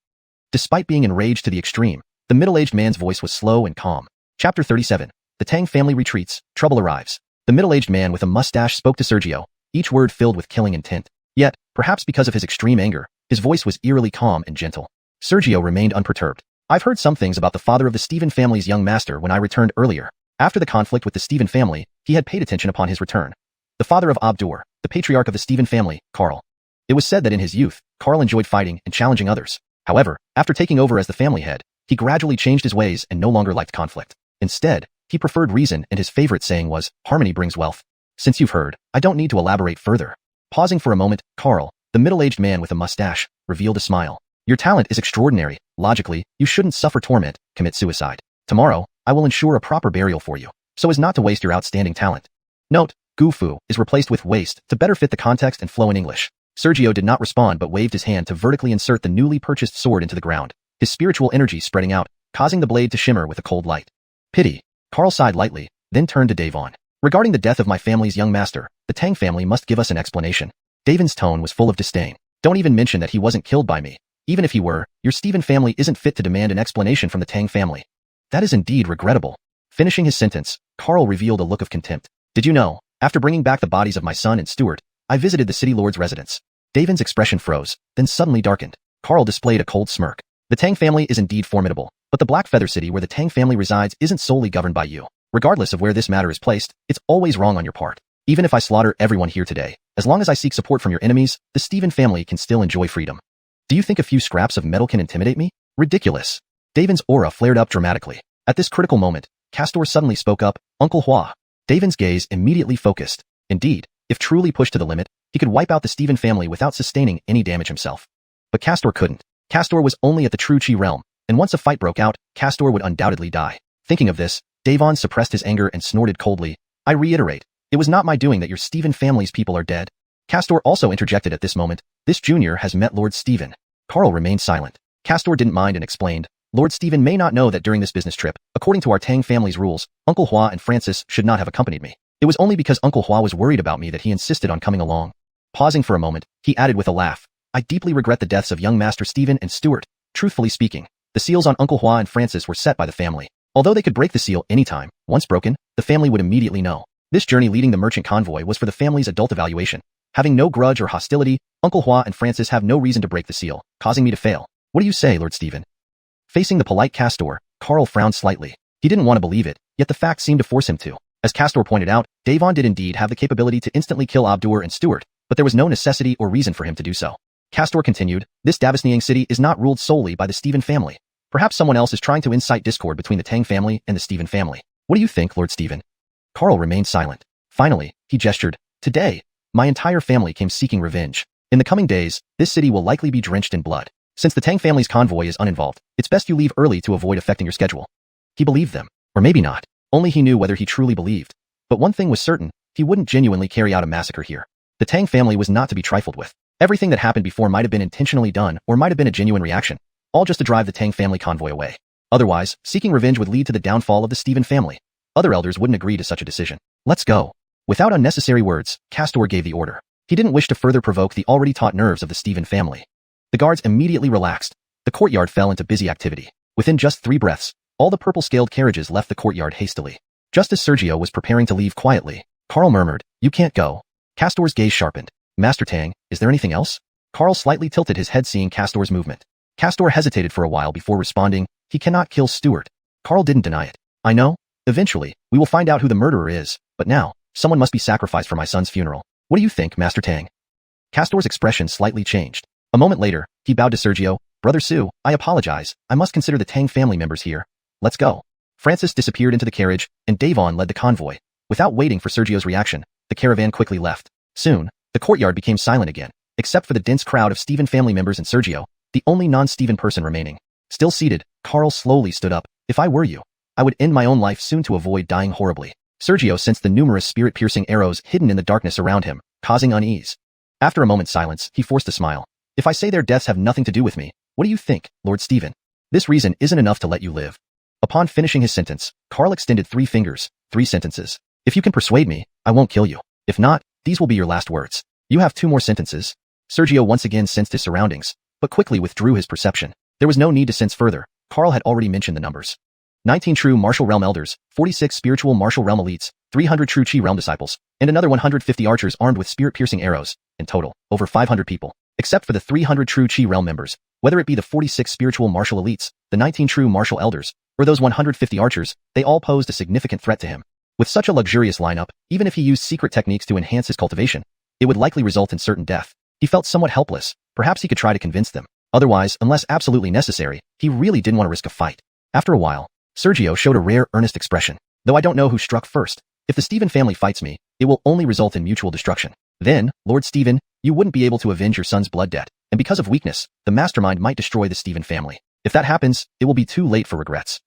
Despite being enraged to the extreme, the middle-aged man's voice was slow and calm. Chapter 37. The Tang family retreats, trouble arrives. The middle-aged man with a mustache spoke to Sergio, each word filled with killing intent. Yet, perhaps because of his extreme anger, his voice was eerily calm and gentle. Sergio remained unperturbed. "I've heard some things about the father of the Stephen family's young master when I returned earlier. After the conflict with the Stephen family, he had paid attention upon his return. The father of Abdur, the patriarch of the Stephen family, Karl. It was said that in his youth, Karl enjoyed fighting and challenging others. However, after taking over as the family head, he gradually changed his ways and no longer liked conflict. Instead, he preferred reason, and his favorite saying was, 'Harmony brings wealth.' Since you've heard, I don't need to elaborate further." Pausing for a moment, Karl, the middle-aged man with a mustache, revealed a smile. "Your talent is extraordinary. Logically, you shouldn't suffer torment, commit suicide. Tomorrow, I will ensure a proper burial for you, so as not to waste your outstanding talent." Note, "Gufu" is replaced with "waste" to better fit the context and flow in English. Sergio did not respond but waved his hand to vertically insert the newly purchased sword into the ground, his spiritual energy spreading out, causing the blade to shimmer with a cold light. "Pity." Karl sighed lightly, then turned to Devon. "Regarding the death of my family's young master, the Tang family must give us an explanation." Devon's tone was full of disdain. "Don't even mention that he wasn't killed by me. Even if he were, your Stephen family isn't fit to demand an explanation from the Tang family." "That is indeed regrettable." Finishing his sentence, Karl revealed a look of contempt. "Did you know, after bringing back the bodies of my son and Stewart, I visited the city lord's residence." Devon's expression froze, then suddenly darkened. Karl displayed a cold smirk. "The Tang family is indeed formidable, but the Black Feather City where the Tang family resides isn't solely governed by you. Regardless of where this matter is placed, it's always wrong on your part. Even if I slaughter everyone here today, as long as I seek support from your enemies, the Stephen family can still enjoy freedom. Do you think a few scraps of metal can intimidate me? Ridiculous." Devon's aura flared up dramatically. At this critical moment, Castor suddenly spoke up, "Uncle Hua." Devon's gaze immediately focused. Indeed, if truly pushed to the limit, he could wipe out the Stephen family without sustaining any damage himself. But Castor couldn't. Castor was only at the true Qi realm, and once a fight broke out, Castor would undoubtedly die. Thinking of this, Devon suppressed his anger and snorted coldly, "I reiterate, it was not my doing that your Stephen family's people are dead." Castor also interjected at this moment, "This junior has met Lord Stephen." Karl remained silent. Castor didn't mind and explained, "Lord Stephen may not know that during this business trip, according to our Tang family's rules, Uncle Hua and Francis should not have accompanied me. It was only because Uncle Hua was worried about me that he insisted on coming along." Pausing for a moment, he added with a laugh, "I deeply regret the deaths of young Master Stephen and Stewart. Truthfully speaking, the seals on Uncle Hua and Francis were set by the family. Although they could break the seal anytime, once broken, the family would immediately know. This journey leading the merchant convoy was for the family's adult evaluation. Having no grudge or hostility, Uncle Hua and Francis have no reason to break the seal, causing me to fail. What do you say, Lord Stephen?" Facing the polite Castor, Karl frowned slightly. He didn't want to believe it, yet the fact seemed to force him to. As Castor pointed out, Devon did indeed have the capability to instantly kill Abdur and Stewart, but there was no necessity or reason for him to do so. Castor continued, "This Davasniang city is not ruled solely by the Stephen family. Perhaps someone else is trying to incite discord between the Tang family and the Stephen family. What do you think, Lord Stephen?" Karl remained silent. Finally, he gestured, "Today, my entire family came seeking revenge. In the coming days, this city will likely be drenched in blood. Since the Tang family's convoy is uninvolved, it's best you leave early to avoid affecting your schedule." He believed them. Or maybe not. Only he knew whether he truly believed. But one thing was certain, he wouldn't genuinely carry out a massacre here. The Tang family was not to be trifled with. Everything that happened before might have been intentionally done or might have been a genuine reaction, all just to drive the Tang family convoy away. Otherwise, seeking revenge would lead to the downfall of the Stephen family. Other elders wouldn't agree to such a decision. "Let's go." Without unnecessary words, Castor gave the order. He didn't wish to further provoke the already taut nerves of the Stephen family. The guards immediately relaxed. The courtyard fell into busy activity. Within just 3 breaths, all the purple-scaled carriages left the courtyard hastily. Just as Sergio was preparing to leave quietly, Karl murmured, "You can't go." Castor's gaze sharpened. Master Tang, is there anything else? Carl slightly tilted his head seeing Castor's movement. Castor hesitated for a while before responding, he cannot kill Stuart. Carl didn't deny it. I know. Eventually, we will find out who the murderer is, but now, someone must be sacrificed for my son's funeral. What do you think, Master Tang? Castor's expression slightly changed. A moment later, he bowed to Sergio. Brother Su, I apologize. I must consider the Tang family members here. Let's go. Francis disappeared into the carriage, and Davon led the convoy. Without waiting for Sergio's reaction, the caravan quickly left. Soon, the courtyard became silent again, except for the dense crowd of Stephen family members and Sergio, the only non-Stephen person remaining. Still seated, Carl slowly stood up. If I were you, I would end my own life soon to avoid dying horribly. Sergio sensed the numerous spirit-piercing arrows hidden in the darkness around him, causing unease. After a moment's silence, he forced a smile. If I say their deaths have nothing to do with me, what do you think, Lord Stephen? This reason isn't enough to let you live. Upon finishing his sentence, Carl extended 3 fingers, 3 sentences. If you can persuade me, I won't kill you. If not, these will be your last words. You have 2 more sentences. Sergio once again sensed his surroundings, but quickly withdrew his perception. There was no need to sense further. Carl had already mentioned the numbers. 19 true martial realm elders, 46 spiritual martial realm elites, 300 true chi realm disciples, and another 150 archers armed with spirit-piercing arrows. In total, over 500 people. Except for the 300 true chi realm members, whether it be the 46 spiritual martial elites, the 19 true martial elders, or those 150 archers, they all posed a significant threat to him. With such a luxurious lineup, even if he used secret techniques to enhance his cultivation, it would likely result in certain death. He felt somewhat helpless. Perhaps he could try to convince them. Otherwise, unless absolutely necessary, he really didn't want to risk a fight. After a while, Sergio showed a rare, earnest expression. Though I don't know who struck first, if the Stephen family fights me, it will only result in mutual destruction. Then, Lord Stephen, you wouldn't be able to avenge your son's blood debt, and because of weakness, the mastermind might destroy the Stephen family. If that happens, it will be too late for regrets.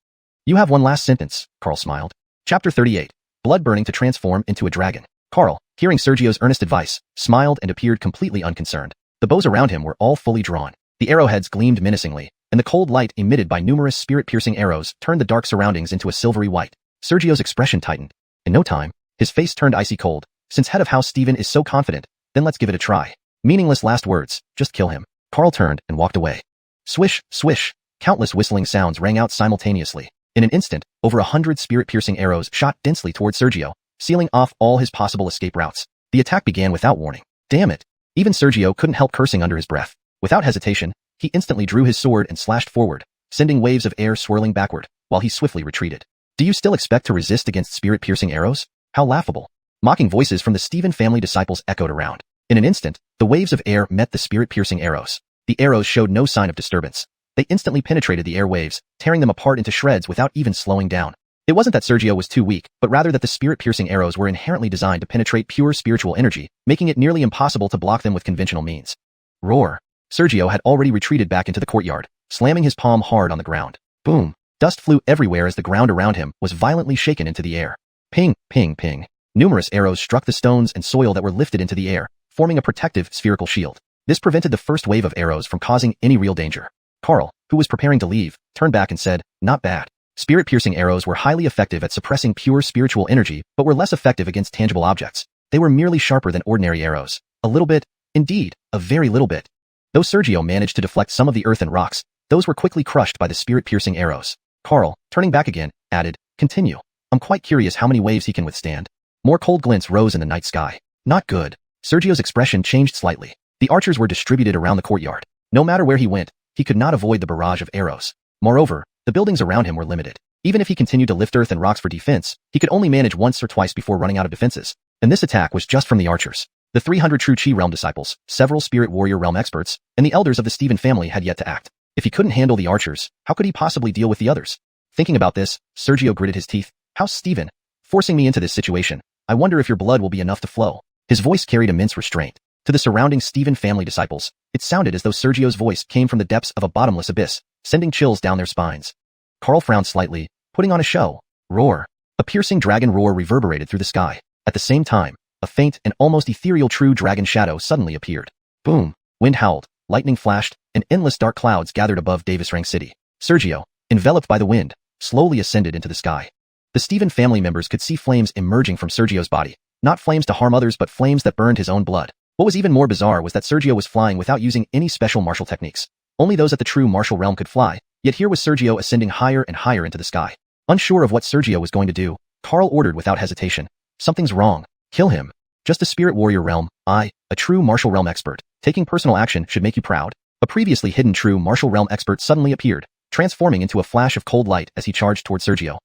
You have one last sentence, Carl smiled. Chapter 38. Blood burning to transform into a dragon. Carl, hearing Sergio's earnest advice, smiled and appeared completely unconcerned. The bows around him were all fully drawn. The arrowheads gleamed menacingly, and the cold light emitted by numerous spirit-piercing arrows turned the dark surroundings into a silvery white. Sergio's expression tightened. In no time, his face turned icy cold. Since head of House Stephen is so confident, then let's give it a try. Meaningless last words, just kill him. Carl turned and walked away. Swish, swish, countless whistling sounds rang out simultaneously. In an instant, over 100 spirit-piercing arrows shot densely toward Sergio, sealing off all his possible escape routes. The attack began without warning. Damn it! Even Sergio couldn't help cursing under his breath. Without hesitation, he instantly drew his sword and slashed forward, sending waves of air swirling backward, while he swiftly retreated. Do you still expect to resist against spirit-piercing arrows? How laughable. Mocking voices from the Stephen family disciples echoed around. In an instant, the waves of air met the spirit-piercing arrows. The arrows showed no sign of disturbance. They instantly penetrated the air waves, tearing them apart into shreds without even slowing down. It wasn't that Sergio was too weak, but rather that the spirit-piercing arrows were inherently designed to penetrate pure spiritual energy, making it nearly impossible to block them with conventional means. Roar. Sergio had already retreated back into the courtyard, slamming his palm hard on the ground. Boom. Dust flew everywhere as the ground around him was violently shaken into the air. Ping, ping, ping. Numerous arrows struck the stones and soil that were lifted into the air, forming a protective spherical shield. This prevented the first wave of arrows from causing any real danger. Carl, who was preparing to leave, turned back and said, not bad. Spirit-piercing arrows were highly effective at suppressing pure spiritual energy, but were less effective against tangible objects. They were merely sharper than ordinary arrows. A little bit, indeed, a very little bit. Though Sergio managed to deflect some of the earth and rocks, those were quickly crushed by the spirit-piercing arrows. Carl, turning back again, added, continue. I'm quite curious how many waves he can withstand. More cold glints rose in the night sky. Not good. Sergio's expression changed slightly. The archers were distributed around the courtyard. No matter where he went, he could not avoid the barrage of arrows. Moreover, the buildings around him were limited. Even if he continued to lift earth and rocks for defense, he could only manage once or twice before running out of defenses. And this attack was just from the archers. The 300 true Chi realm disciples, several spirit warrior realm experts, and the elders of the Stephen family had yet to act. If he couldn't handle the archers, how could he possibly deal with the others? Thinking about this, Sergio gritted his teeth. House Stephen, forcing me into this situation. I wonder if your blood will be enough to flow. His voice carried immense restraint. To the surrounding Stephen family disciples, it sounded as though Sergio's voice came from the depths of a bottomless abyss, sending chills down their spines. Carl frowned slightly, putting on a show. Roar. A piercing dragon roar reverberated through the sky. At the same time, a faint and almost ethereal true dragon shadow suddenly appeared. Boom. Wind howled, lightning flashed, and endless dark clouds gathered above Xianxia City. Sergio, enveloped by the wind, slowly ascended into the sky. The Stephen family members could see flames emerging from Sergio's body. Not flames to harm others, but flames that burned his own blood. What was even more bizarre was that Sergio was flying without using any special martial techniques. Only those at the true martial realm could fly, yet here was Sergio ascending higher and higher into the sky. Unsure of what Sergio was going to do, Carl ordered without hesitation. Something's wrong. Kill him. Just a spirit warrior realm, a true martial realm expert. Taking personal action should make you proud. A previously hidden true martial realm expert suddenly appeared, transforming into a flash of cold light as he charged toward Sergio.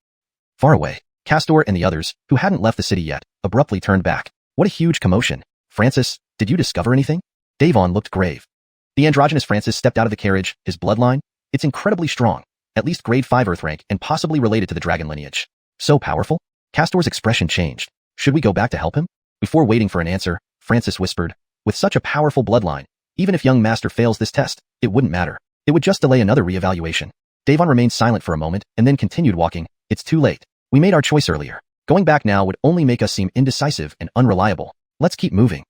Far away, Castor and the others, who hadn't left the city yet, abruptly turned back. What a huge commotion. Francis, did you discover anything? Davon looked grave. The androgynous Francis stepped out of the carriage. His bloodline? It's incredibly strong, at least grade 5 earth rank and possibly related to the dragon lineage. So powerful? Castor's expression changed. Should we go back to help him? Before waiting for an answer, Francis whispered, with such a powerful bloodline, even if young master fails this test, it wouldn't matter. It would just delay another re-evaluation. Davon remained silent for a moment and then continued walking. It's too late. We made our choice earlier. Going back now would only make us seem indecisive and unreliable. Let's keep moving.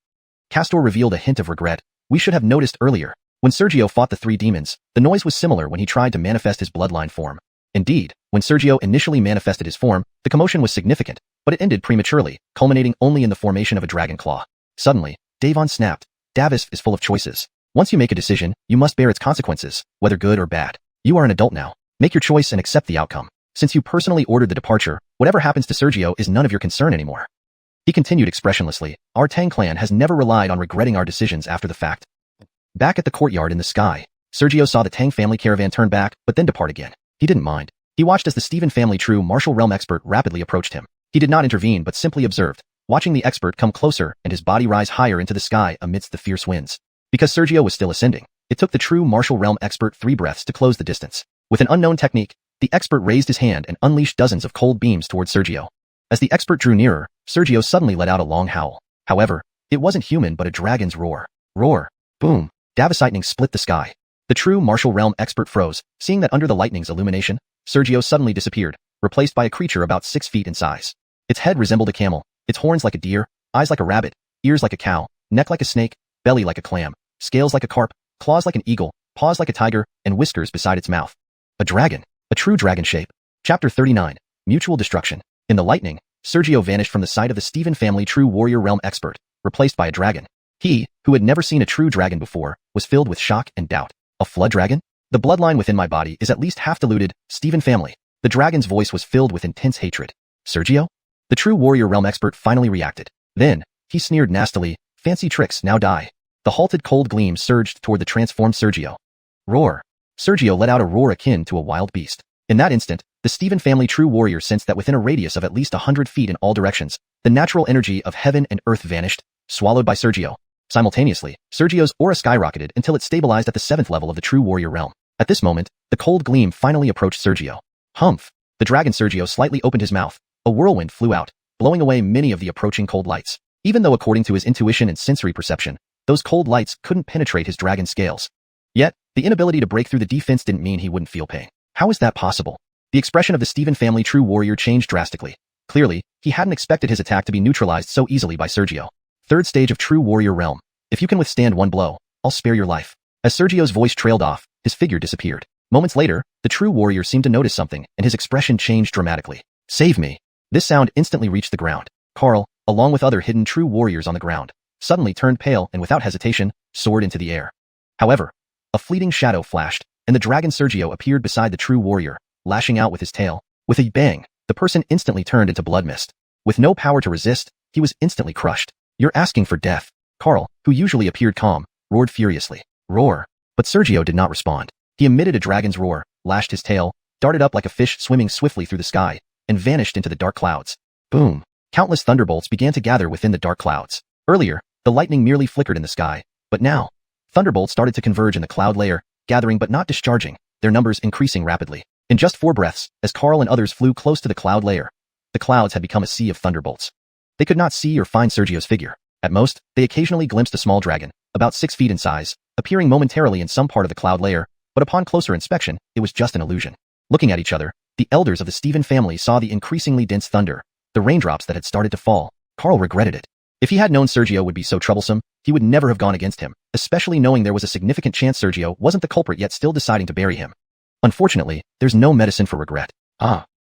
Castor revealed a hint of regret. We should have noticed earlier. When Sergio fought the 3 demons, the noise was similar when he tried to manifest his bloodline form. Indeed, when Sergio initially manifested his form, the commotion was significant, but it ended prematurely, culminating only in the formation of a dragon claw. Suddenly, Davon snapped. Davis is full of choices. Once you make a decision, you must bear its consequences, whether good or bad. You are an adult now. Make your choice and accept the outcome. Since you personally ordered the departure, whatever happens to Sergio is none of your concern anymore. He continued expressionlessly. Our Tang clan has never relied on regretting our decisions after the fact. Back at the courtyard in the sky, Sergio saw the Tang family caravan turn back, but then depart again. He didn't mind. He watched as the Stephen family true martial realm expert rapidly approached him. He did not intervene but simply observed, watching the expert come closer and his body rise higher into the sky amidst the fierce winds. Because Sergio was still ascending, it took the true martial realm expert 3 breaths to close the distance. With an unknown technique, the expert raised his hand and unleashed dozens of cold beams towards Sergio. As the expert drew nearer, Sergio suddenly let out a long howl. However, it wasn't human but a dragon's roar. Roar. Boom. Davis lightning split the sky. The true martial realm expert froze, seeing that under the lightning's illumination, Sergio suddenly disappeared, replaced by a creature about 6 feet in size. Its head resembled a camel, its horns like a deer, eyes like a rabbit, ears like a cow, neck like a snake, belly like a clam, scales like a carp, claws like an eagle, paws like a tiger, and whiskers beside its mouth. A dragon. A true dragon shape. Chapter 39. Mutual destruction. In the lightning, Sergio vanished from the sight of the Stephen family true warrior realm expert, replaced by a dragon. He, who had never seen a true dragon before, was filled with shock and doubt. A flood dragon? The bloodline within my body is at least half diluted. Stephen family. The dragon's voice was filled with intense hatred. Sergio? The true warrior realm expert finally reacted. Then, he sneered nastily. Fancy tricks now die. The halted cold gleam surged toward the transformed Sergio. Roar. Sergio let out a roar akin to a wild beast. In that instant, the Stephen family true warrior sensed that within a radius of at least 100 feet in all directions, the natural energy of heaven and earth vanished, swallowed by Sergio. Simultaneously, Sergio's aura skyrocketed until it stabilized at the 7th level of the true warrior realm. At this moment, the cold gleam finally approached Sergio. Humph! The dragon Sergio slightly opened his mouth. A whirlwind flew out, blowing away many of the approaching cold lights. Even though according to his intuition and sensory perception, those cold lights couldn't penetrate his dragon scales. Yet, the inability to break through the defense didn't mean he wouldn't feel pain. How is that possible? The expression of the Stephen family true warrior changed drastically. Clearly, he hadn't expected his attack to be neutralized so easily by Sergio. 3rd stage of true warrior realm. If you can withstand one blow, I'll spare your life. As Sergio's voice trailed off, his figure disappeared. Moments later, the true warrior seemed to notice something, and his expression changed dramatically. Save me. This sound instantly reached the ground. Carl, along with other hidden true warriors on the ground, suddenly turned pale and without hesitation, soared into the air. However, a fleeting shadow flashed, and the dragon Sergio appeared beside the true warrior, lashing out with his tail. With a bang, the person instantly turned into blood mist. With no power to resist, he was instantly crushed. You're asking for death. Carl, who usually appeared calm, roared furiously. Roar. But Sergio did not respond. He emitted a dragon's roar, lashed his tail, darted up like a fish swimming swiftly through the sky, and vanished into the dark clouds. Boom. Countless thunderbolts began to gather within the dark clouds. Earlier, the lightning merely flickered in the sky, but now, thunderbolts started to converge in the cloud layer, gathering but not discharging, their numbers increasing rapidly. In just 4 breaths, as Carl and others flew close to the cloud layer, the clouds had become a sea of thunderbolts. They could not see or find Sergio's figure. At most, they occasionally glimpsed a small dragon, about 6 feet in size, appearing momentarily in some part of the cloud layer, but upon closer inspection, it was just an illusion. Looking at each other, the elders of the Stephen family saw the increasingly dense thunder, the raindrops that had started to fall. Carl regretted it. If he had known Sergio would be so troublesome, he would never have gone against him, especially knowing there was a significant chance Sergio wasn't the culprit yet still deciding to bury him. Unfortunately, there's no medicine for regret.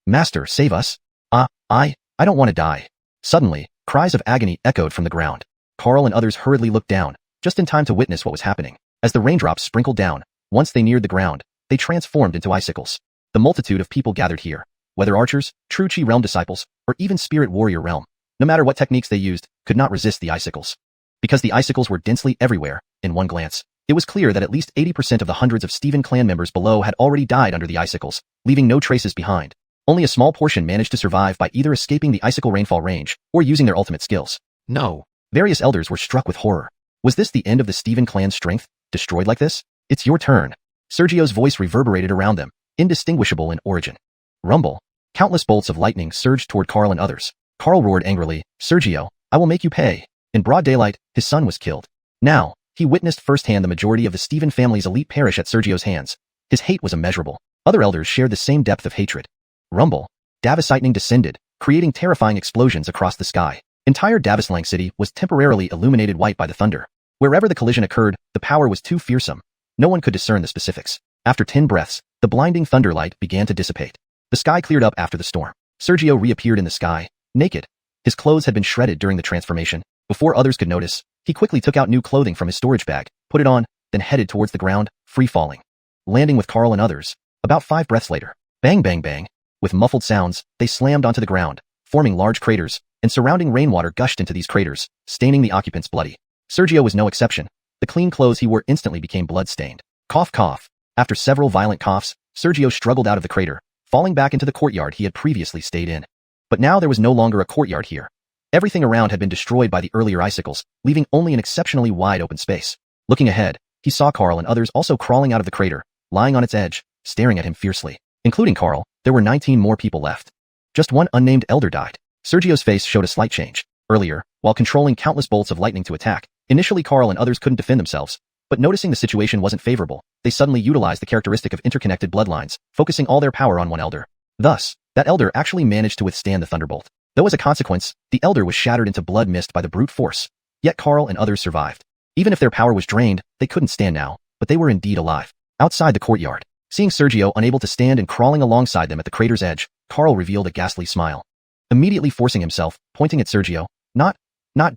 Master, save us. I don't want to die. Suddenly, cries of agony echoed from the ground. Carl and others hurriedly looked down, just in time to witness what was happening. As the raindrops sprinkled down, once they neared the ground, they transformed into icicles. The multitude of people gathered here, whether archers, true Chi realm disciples, or even spirit warrior realm, no matter what techniques they used, could not resist the icicles. Because the icicles were densely everywhere, in one glance, it was clear that at least 80% of the hundreds of Steven clan members below had already died under the icicles, leaving no traces behind. Only a small portion managed to survive by either escaping the icicle rainfall range or using their ultimate skills. No. Various elders were struck with horror. Was this the end of the Steven clan's strength, destroyed like this? It's your turn. Sergio's voice reverberated around them, indistinguishable in origin. Rumble. Countless bolts of lightning surged toward Carl and others. Carl roared angrily, Sergio, I will make you pay. In broad daylight, his son was killed. Now, he witnessed firsthand the majority of the Steven family's elite perish at Sergio's hands. His hate was immeasurable. Other elders shared the same depth of hatred. Rumble. Davos lightning descended, creating terrifying explosions across the sky. Entire Xianxia City was temporarily illuminated white by the thunder. Wherever the collision occurred, the power was too fearsome. No one could discern the specifics. After 10 breaths, the blinding thunderlight began to dissipate. The sky cleared up after the storm. Sergio reappeared in the sky, naked. His clothes had been shredded during the transformation. Before others could notice, he quickly took out new clothing from his storage bag, put it on, then headed towards the ground, free-falling. Landing with Carl and others. About 5 breaths later, bang bang bang. With muffled sounds, they slammed onto the ground, forming large craters, and surrounding rainwater gushed into these craters, staining the occupants bloody. Sergio was no exception. The clean clothes he wore instantly became blood-stained. Cough cough. After several violent coughs, Sergio struggled out of the crater, falling back into the courtyard he had previously stayed in. But now there was no longer a courtyard here. Everything around had been destroyed by the earlier icicles, leaving only an exceptionally wide open space. Looking ahead, he saw Carl and others also crawling out of the crater, lying on its edge, staring at him fiercely. Including Carl, there were 19 more people left. Just one unnamed elder died. Sergio's face showed a slight change. Earlier, while controlling countless bolts of lightning to attack, initially Carl and others couldn't defend themselves. But noticing the situation wasn't favorable, they suddenly utilized the characteristic of interconnected bloodlines, focusing all their power on one elder. Thus, that elder actually managed to withstand the thunderbolt. Though as a consequence, the elder was shattered into blood mist by the brute force. Yet Carl and others survived. Even if their power was drained, they couldn't stand now, but they were indeed alive. Outside the courtyard, seeing Sergio unable to stand and crawling alongside them at the crater's edge, Carl revealed a ghastly smile. Immediately forcing himself, pointing at Sergio, not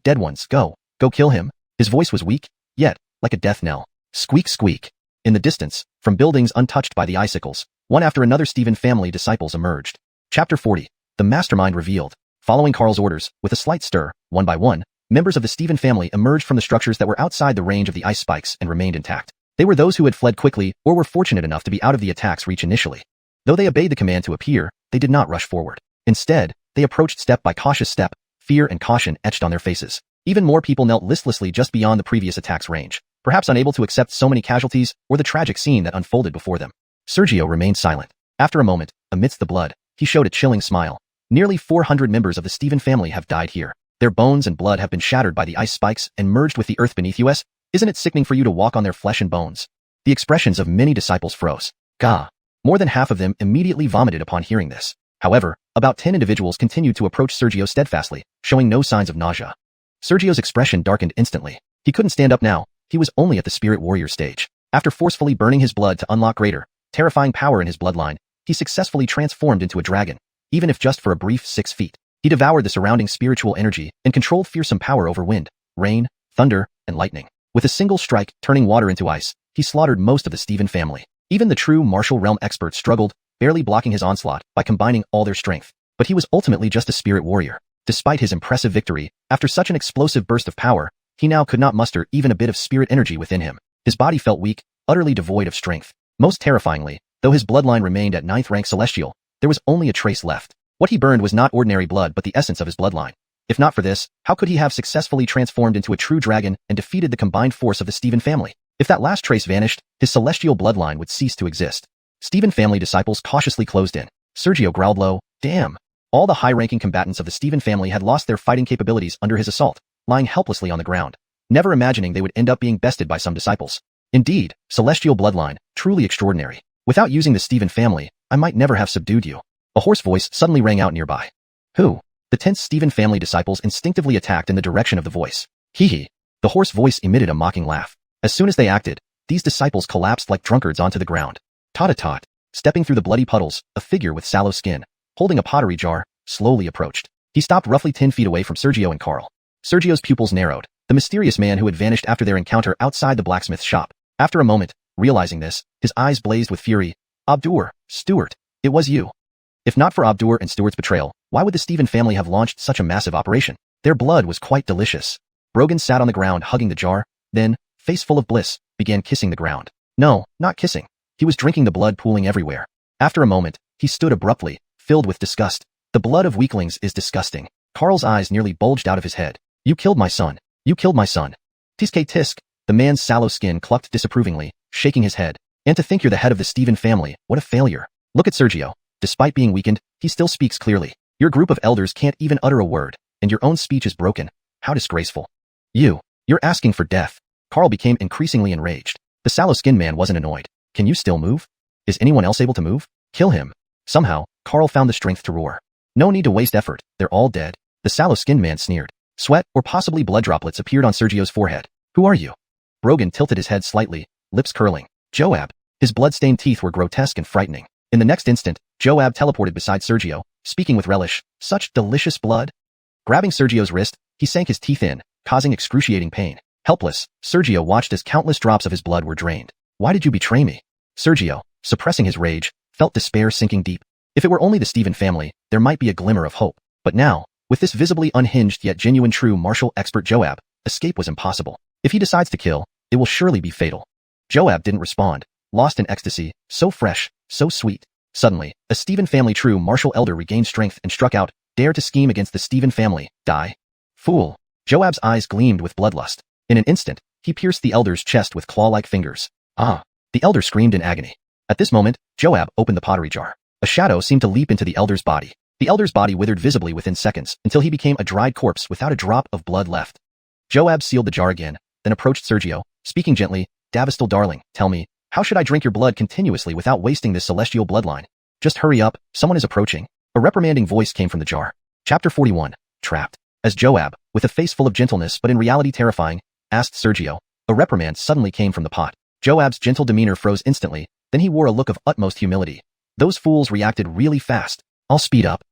dead ones, go kill him. His voice was weak, yet, like a death knell. Squeak squeak. In the distance, from buildings untouched by the icicles, one after another Steven family disciples emerged. Chapter 40. The Mastermind Revealed. Following Carl's orders, with a slight stir, one by one, members of the Steven family emerged from the structures that were outside the range of the ice spikes and remained intact. They were those who had fled quickly or were fortunate enough to be out of the attack's reach initially. Though they obeyed the command to appear, they did not rush forward. Instead, they approached step by cautious step, fear and caution etched on their faces. Even more people knelt listlessly just beyond the previous attack's range, perhaps unable to accept so many casualties or the tragic scene that unfolded before them. Sergio remained silent. After a moment, amidst the blood, he showed a chilling smile. Nearly 400 members of the Steven family have died here. Their bones and blood have been shattered by the ice spikes and merged with the earth beneath us. Isn't it sickening for you to walk on their flesh and bones? The expressions of many disciples froze. Gah! More than half of them immediately vomited upon hearing this. However, about 10 individuals continued to approach Sergio steadfastly, showing no signs of nausea. Sergio's expression darkened instantly. He couldn't stand up now. He was only at the spirit warrior stage. After forcefully burning his blood to unlock greater, terrifying power in his bloodline, he successfully transformed into a dragon, even if just for a brief 6 feet. He devoured the surrounding spiritual energy and controlled fearsome power over wind, rain, thunder, and lightning. With a single strike, turning water into ice, he slaughtered most of the Steven family. Even the true martial realm experts struggled, barely blocking his onslaught by combining all their strength. But he was ultimately just a spirit warrior. Despite his impressive victory, after such an explosive burst of power, he now could not muster even a bit of spirit energy within him. His body felt weak, utterly devoid of strength. Most terrifyingly, though his bloodline remained at 9th rank celestial, there was only a trace left. What he burned was not ordinary blood but the essence of his bloodline. If not for this, how could he have successfully transformed into a true dragon and defeated the combined force of the Steven family? If that last trace vanished, his celestial bloodline would cease to exist. Steven family disciples cautiously closed in. Sergio growled low, damn. All the high-ranking combatants of the Steven family had lost their fighting capabilities under his assault, lying helplessly on the ground, never imagining they would end up being bested by some disciples. Indeed, celestial bloodline, truly extraordinary. Without using the Steven family, I might never have subdued you. A hoarse voice suddenly rang out nearby. Who? The tense Steven family disciples instinctively attacked in the direction of the voice. Hee hee. The hoarse voice emitted a mocking laugh. As soon as they acted, these disciples collapsed like drunkards onto the ground. Tot-a-tot. Stepping through the bloody puddles, a figure with sallow skin, holding a pottery jar, slowly approached. He stopped roughly 10 feet away from Sergio and Carl. Sergio's pupils narrowed. The mysterious man who had vanished after their encounter outside the blacksmith's shop. After a moment, realizing this, his eyes blazed with fury. Abdur, Stuart, it was you. If not for Abdur and Stuart's betrayal, Why would the Stephen family have launched such a massive operation? Their blood was quite delicious. Brogan sat on the ground hugging the jar, then, face full of bliss, began kissing the ground. No, not kissing. He was drinking the blood pooling everywhere. After a moment, he stood abruptly, filled with disgust. The blood of weaklings is disgusting. Carl's eyes nearly bulged out of his head. You killed my son. You killed my son. Tisk tisk. The man's sallow skin clucked disapprovingly, shaking his head. And to think you're the head of the Stephen family, what a failure. Look at Sergio. Despite being weakened, he still speaks clearly. Your group of elders can't even utter a word, and your own speech is broken. How disgraceful. You're asking for death. Carl became increasingly enraged. The sallow-skinned man wasn't annoyed. Can you still move? Is anyone else able to move? Kill him. Somehow, Carl found the strength to roar. No need to waste effort, they're all dead. The sallow-skinned man sneered. Sweat or possibly blood droplets appeared on Sergio's forehead. Who are you? Brogan tilted his head slightly, lips curling. Joab. His blood-stained teeth were grotesque and frightening. In the next instant, Joab teleported beside Sergio, speaking with relish. Such delicious blood. Grabbing Sergio's wrist, he sank his teeth in, causing excruciating pain. Helpless, Sergio watched as countless drops of his blood were drained. Why did you betray me? Sergio, suppressing his rage, felt despair sinking deep. If it were only the Stephen family, there might be a glimmer of hope. But now, with this visibly unhinged yet genuine true martial expert Joab, escape was impossible. If he decides to kill, it will surely be fatal. Joab didn't respond, lost in ecstasy, so fresh, so sweet. Suddenly, a Stephen family true martial elder regained strength and struck out, dare to scheme against the Stephen family, die. Fool. Joab's eyes gleamed with bloodlust. In an instant, he pierced the elder's chest with claw-like fingers. Ah! The elder screamed in agony. At this moment, Joab opened the pottery jar. A shadow seemed to leap into the elder's body. The elder's body withered visibly within seconds until he became a dried corpse without a drop of blood left. Joab sealed the jar again, then approached Sergio, speaking gently, Davistal darling, tell me, how should I drink your blood continuously without wasting this celestial bloodline? Just hurry up, someone is approaching. A reprimanding voice came from the jar. Chapter 41, Trapped. As Joab, with a face full of gentleness but in reality terrifying, asked Sergio, a reprimand suddenly came from the pot. Joab's gentle demeanor froze instantly, then he wore a look of utmost humility. Those fools reacted really fast. I'll speed up.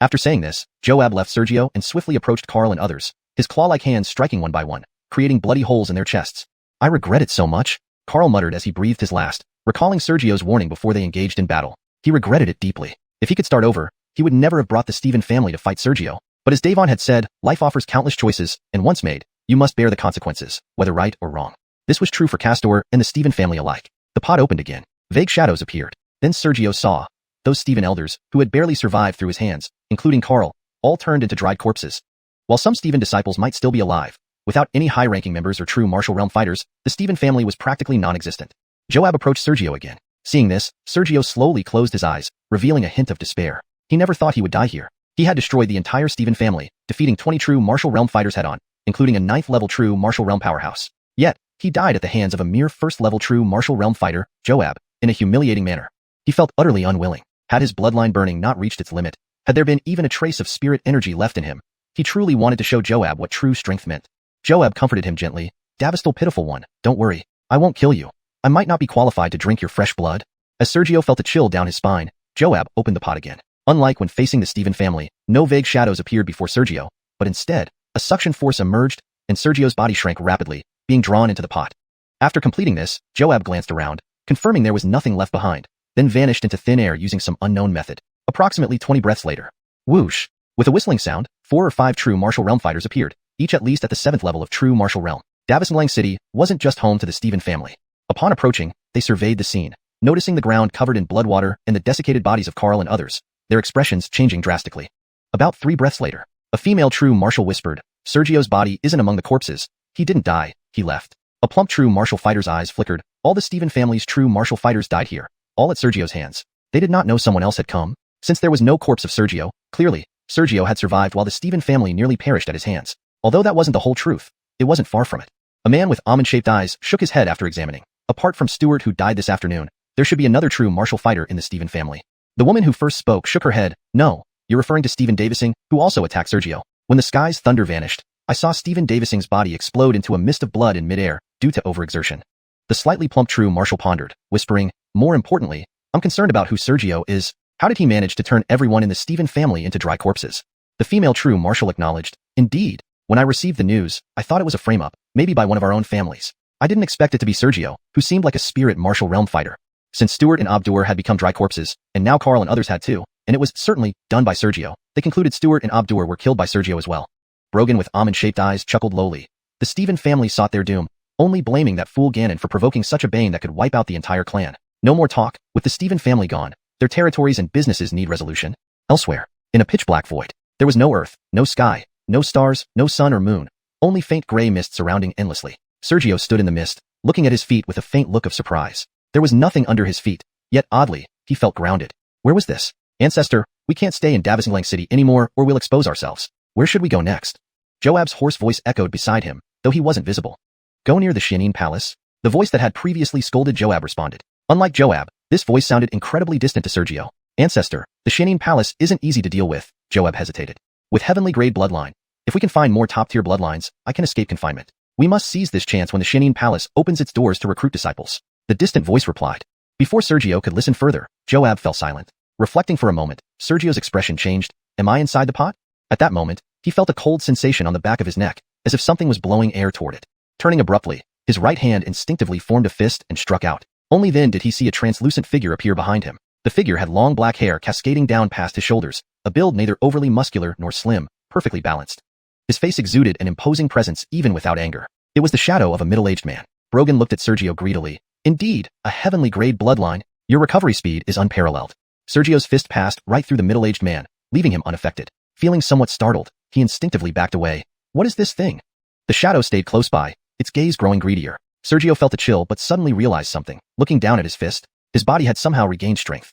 After saying this, Joab left Sergio and swiftly approached Carl and others, his claw-like hands striking one by one, creating bloody holes in their chests. I regret it so much, Carl muttered as he breathed his last, recalling Sergio's warning before they engaged in battle. He regretted it deeply. If he could start over, he would never have brought the Stephen family to fight Sergio. But as Davon had said, life offers countless choices, and once made, you must bear the consequences, whether right or wrong. This was true for Castor and the Stephen family alike. The pot opened again. Vague shadows appeared. Then Sergio saw. Those Stephen elders, who had barely survived through his hands, including Carl, all turned into dried corpses. While some Stephen disciples might still be alive, without any high-ranking members or true martial realm fighters, the Stephen family was practically non-existent. Joab approached Sergio again. Seeing this, Sergio slowly closed his eyes, revealing a hint of despair. He never thought he would die here. He had destroyed the entire Stephen family, defeating 20 true martial realm fighters head-on, including a 9th-level true martial realm powerhouse. Yet, he died at the hands of a mere 1st-level true martial realm fighter, Joab, in a humiliating manner. He felt utterly unwilling. Had his bloodline burning not reached its limit, had there been even a trace of spirit energy left in him, he truly wanted to show Joab what true strength meant. Joab comforted him gently, Davistal pitiful one, don't worry, I won't kill you. I might not be qualified to drink your fresh blood. As Sergio felt a chill down his spine, Joab opened the pot again. Unlike when facing the Stephen family, no vague shadows appeared before Sergio, but instead, a suction force emerged, and Sergio's body shrank rapidly, being drawn into the pot. After completing this, Joab glanced around, confirming there was nothing left behind, then vanished into thin air using some unknown method. Approximately 20 breaths later. Whoosh! With a whistling sound, 4 or 5 true martial realm fighters appeared, each at least at the 7th level of true martial realm. Xianxia City wasn't just home to the Stephen family. Upon approaching, they surveyed the scene, noticing the ground covered in blood water and the desiccated bodies of Carl and others, their expressions changing drastically. About 3 breaths later, a female true martial whispered, Sergio's body isn't among the corpses. He didn't die, he left. A plump true martial fighter's eyes flickered. All the Stephen family's true martial fighters died here, all at Sergio's hands. They did not know someone else had come. Since there was no corpse of Sergio, clearly, Sergio had survived while the Stephen family nearly perished at his hands. Although that wasn't the whole truth, it wasn't far from it. A man with almond-shaped eyes shook his head after examining. Apart from Stuart who died this afternoon, there should be another true martial fighter in the Stephen family. The woman who first spoke shook her head. No, you're referring to Stephen Davising, who also attacked Sergio. When the sky's thunder vanished, I saw Stephen Davising's body explode into a mist of blood in midair, due to overexertion. The slightly plump true martial pondered, whispering, more importantly, I'm concerned about who Sergio is. How did he manage to turn everyone in the Stephen family into dry corpses? The female true martial acknowledged, indeed. When I received the news, I thought it was a frame-up, maybe by one of our own families. I didn't expect it to be Sergio, who seemed like a spirit martial realm fighter. Since Stuart and Abdur had become dry corpses, and now Carl and others had too, and it was certainly done by Sergio, They concluded Stuart and Abdur were killed by Sergio as well. Brogan with almond-shaped eyes chuckled lowly. The Stephen family sought their doom, only blaming that fool Ganon for provoking such a bane that could wipe out the entire clan. No more talk. With the Stephen family gone, their territories and businesses need resolution. Elsewhere, in a pitch-black void, there was no earth, no sky, no stars, no sun or moon, only faint gray mist surrounding endlessly. Sergio stood in the mist, looking at his feet with a faint look of surprise. There was nothing under his feet, yet oddly, he felt grounded. Where was this? Ancestor, we can't stay in Davasinglang City anymore or we'll expose ourselves. Where should we go next? Joab's hoarse voice echoed beside him, though he wasn't visible. Go near the Xianxia Palace. The voice that had previously scolded Joab responded. Unlike Joab, this voice sounded incredibly distant to Sergio. Ancestor, the Xianxia Palace isn't easy to deal with, Joab hesitated. With heavenly grade bloodline, if we can find more top-tier bloodlines, I can escape confinement. We must seize this chance when the Xianxia Palace opens its doors to recruit disciples. The distant voice replied. Before Sergio could listen further, Joab fell silent. Reflecting for a moment, Sergio's expression changed. Am I inside the pot? At that moment, he felt a cold sensation on the back of his neck, as if something was blowing air toward it. Turning abruptly, his right hand instinctively formed a fist and struck out. Only then did he see a translucent figure appear behind him. The figure had long black hair cascading down past his shoulders, a build neither overly muscular nor slim, perfectly balanced. His face exuded an imposing presence even without anger. It was the shadow of a middle-aged man. Brogan looked at Sergio greedily. Indeed, a heavenly grade bloodline. Your recovery speed is unparalleled. Sergio's fist passed right through the middle-aged man, leaving him unaffected. Feeling somewhat startled, he instinctively backed away. What is this thing? The shadow stayed close by, its gaze growing greedier. Sergio felt a chill but suddenly realized something. Looking down at his fist, his body had somehow regained strength.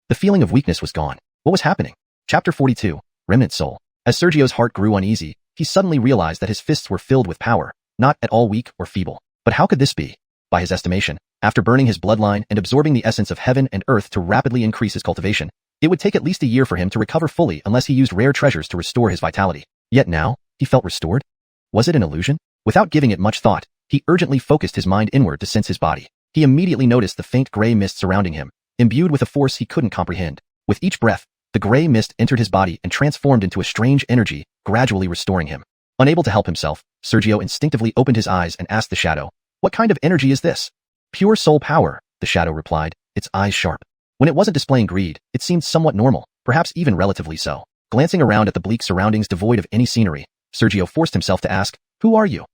The feeling of weakness was gone. What was happening? Chapter 42, Remnant Soul. As Sergio's heart grew uneasy, he suddenly realized that his fists were filled with power, not at all weak or feeble. But how could this be? By his estimation, after burning his bloodline and absorbing the essence of heaven and earth to rapidly increase his cultivation, it would take at least a year for him to recover fully unless he used rare treasures to restore his vitality. Yet now, he felt restored? Was it an illusion? Without giving it much thought, he urgently focused his mind inward to sense his body. He immediately noticed the faint gray mist surrounding him, imbued with a force he couldn't comprehend. With each breath, the gray mist entered his body and transformed into a strange energy, gradually restoring him. Unable to help himself, Sergio instinctively opened his eyes and asked the shadow, "What kind of energy is this?" "Pure soul power," the shadow replied, its eyes sharp. When it wasn't displaying greed, it seemed somewhat normal, perhaps even relatively so. Glancing around at the bleak surroundings devoid of any scenery, Sergio forced himself to ask, "Who are you?"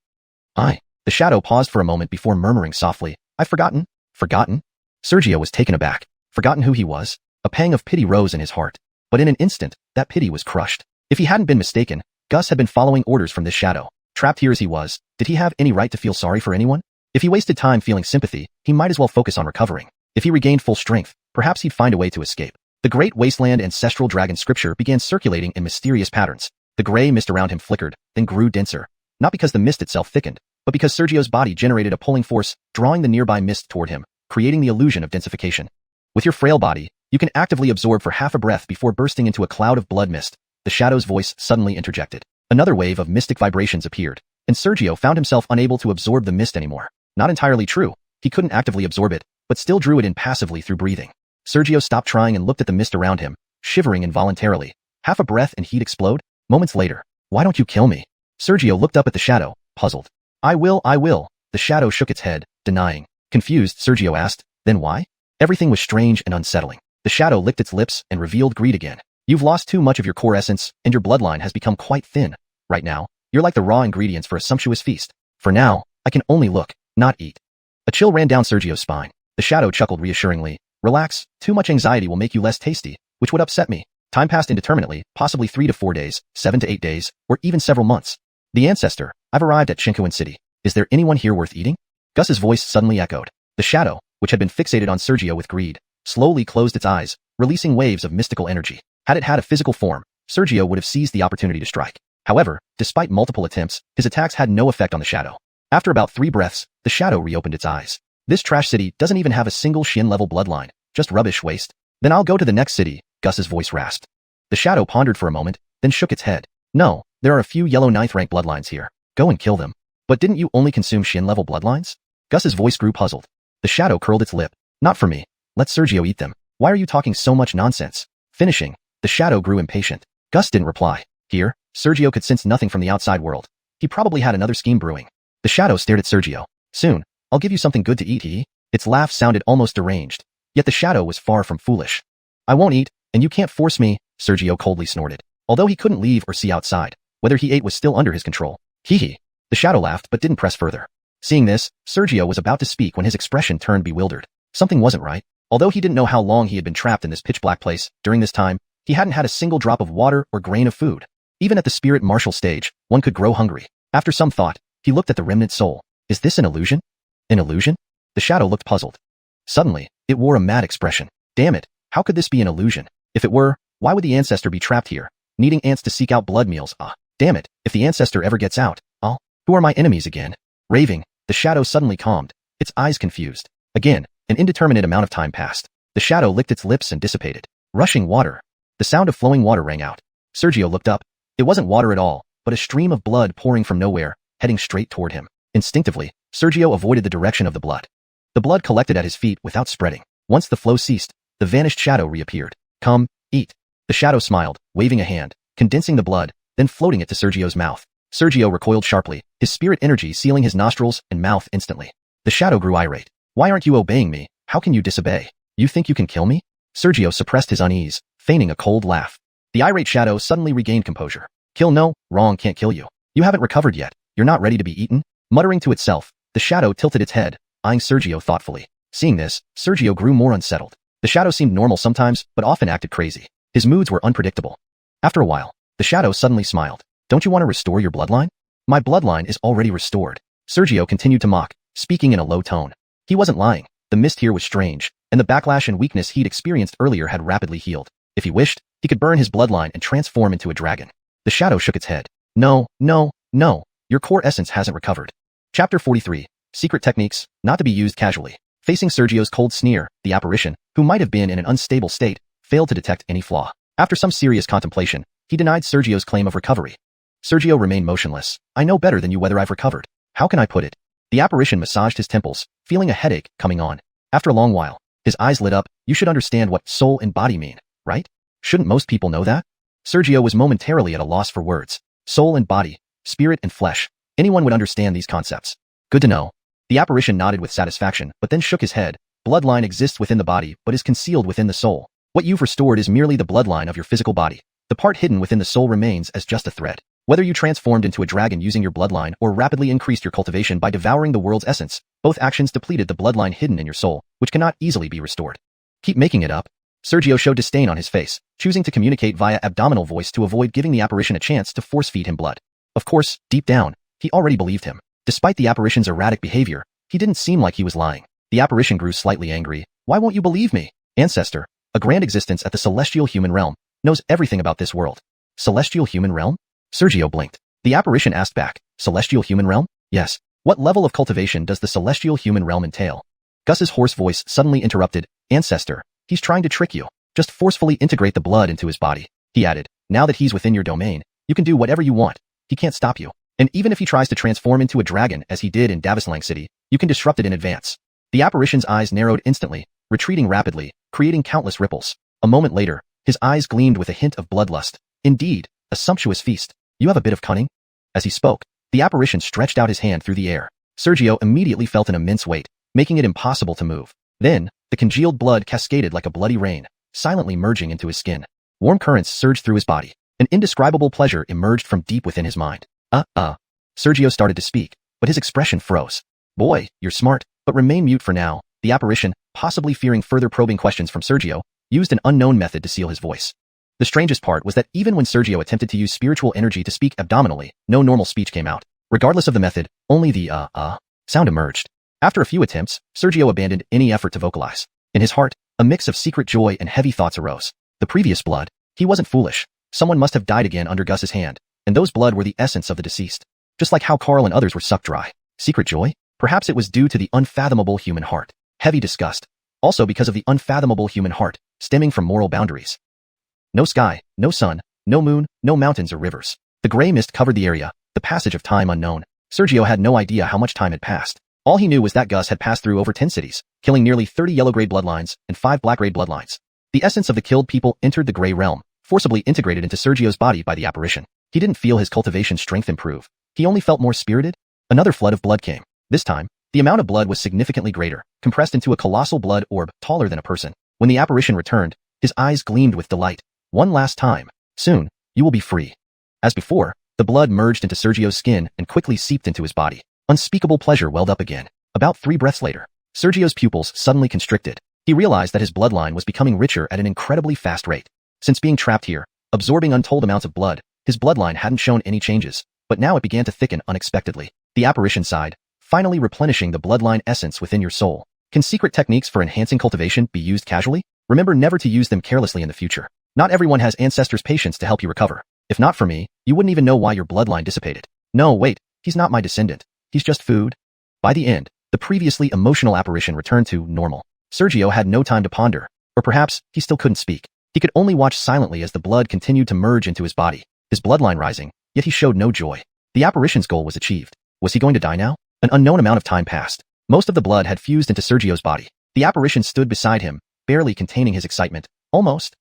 "I." The shadow paused for a moment before murmuring softly, "I've forgotten." "Forgotten?" Sergio was taken aback. Forgotten who he was? A pang of pity rose in his heart. But in an instant, that pity was crushed. If he hadn't been mistaken, Gus had been following orders from this shadow. Trapped here as he was, did he have any right to feel sorry for anyone? If he wasted time feeling sympathy, he might as well focus on recovering. If he regained full strength, perhaps he'd find a way to escape. The great wasteland ancestral dragon scripture began circulating in mysterious patterns. The gray mist around him flickered, then grew denser. Not because the mist itself thickened, but because Sergio's body generated a pulling force, drawing the nearby mist toward him, creating the illusion of densification. With your frail body, you can actively absorb for half a breath before bursting into a cloud of blood mist. The shadow's voice suddenly interjected. Another wave of mystic vibrations appeared, and Sergio found himself unable to absorb the mist anymore. Not entirely true, he couldn't actively absorb it, but still drew it in passively through breathing. Sergio stopped trying and looked at the mist around him, shivering involuntarily. Half a breath and he'd explode? Moments later, "Why don't you kill me?" Sergio looked up at the shadow, puzzled. I will. The shadow shook its head, denying. Confused, Sergio asked, "Then why?" Everything was strange and unsettling. The shadow licked its lips and revealed greed again. "You've lost too much of your core essence, and your bloodline has become quite thin. Right now, you're like the raw ingredients for a sumptuous feast. For now, I can only look, not eat." A chill ran down Sergio's spine. The shadow chuckled reassuringly. "Relax, too much anxiety will make you less tasty, which would upset me." Time passed indeterminately, possibly 3 to 4 days, 7 to 8 days, or even several months. "The ancestor, I've arrived at Shengyuan City. Is there anyone here worth eating?" Gus's voice suddenly echoed. The shadow, which had been fixated on Sergio with greed, slowly closed its eyes, releasing waves of mystical energy. Had it had a physical form, Sergio would have seized the opportunity to strike. However, despite multiple attempts, his attacks had no effect on the shadow. After about 3 breaths, the shadow reopened its eyes. "This trash city doesn't even have a single Shin-level bloodline, just rubbish waste." "Then I'll go to the next city," Gus's voice rasped. The shadow pondered for a moment, then shook its head. "No, there are a few yellow 9th rank bloodlines here. Go and kill them." "But didn't you only consume Shin-level bloodlines?" Gus's voice grew puzzled. The shadow curled its lip. "Not for me. Let Sergio eat them. Why are you talking so much nonsense?" Finishing, the shadow grew impatient. Gus didn't reply. Here, Sergio could sense nothing from the outside world. He probably had another scheme brewing. The shadow stared at Sergio. "Soon, I'll give you something good to eat, he." Its laugh sounded almost deranged. Yet the shadow was far from foolish. "I won't eat, and you can't force me," Sergio coldly snorted. although he couldn't leave or see outside. Whether he ate was still under his control. Hee. The shadow laughed but didn't press further. Seeing this, Sergio was about to speak when his expression turned bewildered. Something wasn't right. Although he didn't know how long he had been trapped in this pitch-black place, during this time, he hadn't had a single drop of water or grain of food. Even at the spirit martial stage, one could grow hungry. After some thought, he looked at the remnant soul. Is this an illusion? An illusion? The shadow looked puzzled. Suddenly, it wore a mad expression. Damn it, how could this be an illusion? If it were, why would the ancestor be trapped here, needing ants to seek out blood meals? Damn it, if the ancestor ever gets out, who are my enemies again? Raving, the shadow suddenly calmed, its eyes confused. Again, an indeterminate amount of time passed. The shadow licked its lips and dissipated. Rushing water. The sound of flowing water rang out. Sergio looked up. It wasn't water at all, but a stream of blood pouring from nowhere, heading straight toward him. Instinctively, Sergio avoided the direction of the blood. The blood collected at his feet without spreading. Once the flow ceased, the vanished shadow reappeared. Come, eat. The shadow smiled, waving a hand, condensing the blood, then floating it to Sergio's mouth. Sergio recoiled sharply, his spirit energy sealing his nostrils and mouth instantly. The shadow grew irate. Why aren't you obeying me? How can you disobey? You think you can kill me? Sergio suppressed his unease, feigning a cold laugh. The irate shadow suddenly regained composure. Kill no, wrong can't kill you. You haven't recovered yet. You're not ready to be eaten? Muttering to itself, the shadow tilted its head, eyeing Sergio thoughtfully. Seeing this, Sergio grew more unsettled. The shadow seemed normal sometimes, but often acted crazy. His moods were unpredictable. After a while, the shadow suddenly smiled. Don't you want to restore your bloodline? My bloodline is already restored. Sergio continued to mock, speaking in a low tone. He wasn't lying. The mist here was strange, and the backlash and weakness he'd experienced earlier had rapidly healed. If he wished, he could burn his bloodline and transform into a dragon. The shadow shook its head. No, no, no. Your core essence hasn't recovered. Chapter 43. Secret Techniques, not to be used casually. Facing Sergio's cold sneer, the apparition, who might have been in an unstable state, failed to detect any flaw. After some serious contemplation, he denied Sergio's claim of recovery. Sergio remained motionless. I know better than you whether I've recovered. How can I put it? The apparition massaged his temples, feeling a headache coming on. After a long while, his eyes lit up. You should understand what soul and body mean, right? Shouldn't most people know that? Sergio was momentarily at a loss for words. Soul and body, spirit and flesh. Anyone would understand these concepts. Good to know. The apparition nodded with satisfaction, but then shook his head. Bloodline exists within the body, but is concealed within the soul. What you've restored is merely the bloodline of your physical body. The part hidden within the soul remains as just a thread. Whether you transformed into a dragon using your bloodline or rapidly increased your cultivation by devouring the world's essence, both actions depleted the bloodline hidden in your soul, which cannot easily be restored. Keep making it up. Sergio showed disdain on his face, choosing to communicate via abdominal voice to avoid giving the apparition a chance to force-feed him blood. Of course, deep down, he already believed him. Despite the apparition's erratic behavior, he didn't seem like he was lying. The apparition grew slightly angry. Why won't you believe me? Ancestor, a grand existence at the celestial human realm, knows everything about this world. Celestial human realm? Sergio blinked. The apparition asked back, celestial human realm? Yes. What level of cultivation does the celestial human realm entail? Gus's hoarse voice suddenly interrupted. Ancestor, he's trying to trick you. Just forcefully integrate the blood into his body. He added, now that he's within your domain, you can do whatever you want. He can't stop you. And even if he tries to transform into a dragon as he did in Xianxia City, you can disrupt it in advance. The apparition's eyes narrowed instantly, retreating rapidly, creating countless ripples. A moment later, his eyes gleamed with a hint of bloodlust. Indeed, a sumptuous feast. You have a bit of cunning? As he spoke, the apparition stretched out his hand through the air. Sergio immediately felt an immense weight, making it impossible to move. Then, the congealed blood cascaded like a bloody rain, silently merging into his skin. Warm currents surged through his body. An indescribable pleasure emerged from deep within his mind. Sergio started to speak, but his expression froze. Boy, you're smart, but remain mute for now. The apparition, possibly fearing further probing questions from Sergio, used an unknown method to seal his voice. The strangest part was that even when Sergio attempted to use spiritual energy to speak abdominally, no normal speech came out. Regardless of the method, only the sound emerged. After a few attempts, Sergio abandoned any effort to vocalize. In his heart, a mix of secret joy and heavy thoughts arose. The previous blood. He wasn't foolish. Someone must have died again under Gus's hand, and those blood were the essence of the deceased. Just like how Carl and others were sucked dry. Secret joy? Perhaps it was due to the unfathomable human heart. Heavy disgust. Also because of the unfathomable human heart, stemming from moral boundaries. No sky, no sun, no moon, no mountains or rivers. The gray mist covered the area, the passage of time unknown. Sergio had no idea how much time had passed. All he knew was that Gus had passed through over 10 cities, killing nearly 30 yellow-gray bloodlines and 5 black-gray bloodlines. The essence of the killed people entered the gray realm, forcibly integrated into Sergio's body by the apparition. He didn't feel his cultivation strength improve. He only felt more spirited. Another flood of blood came. This time, the amount of blood was significantly greater, compressed into a colossal blood orb taller than a person. When the apparition returned, his eyes gleamed with delight. One last time. Soon, You will be free. As before, the blood merged into Sergio's skin and quickly seeped into his body. Unspeakable pleasure welled up again. About 3 breaths later, Sergio's pupils suddenly constricted. He realized that his bloodline was becoming richer at an incredibly fast rate. Since being trapped here, absorbing untold amounts of blood, his bloodline hadn't shown any changes, but now it began to thicken unexpectedly. The apparition sighed, finally replenishing the bloodline essence within your soul. Can secret techniques for enhancing cultivation be used casually? Remember never to use them carelessly in the future. Not everyone has ancestors' patience to help you recover. If not for me, you wouldn't even know why your bloodline dissipated. No, wait, he's not my descendant. He's just food. By the end, the previously emotional apparition returned to normal. Sergio had no time to ponder, or perhaps he still couldn't speak. He could only watch silently as the blood continued to merge into his body, his bloodline rising, yet he showed no joy. The apparition's goal was achieved. Was he going to die now? An unknown amount of time passed. Most of the blood had fused into Sergio's body. The apparition stood beside him, barely containing his excitement. Almost.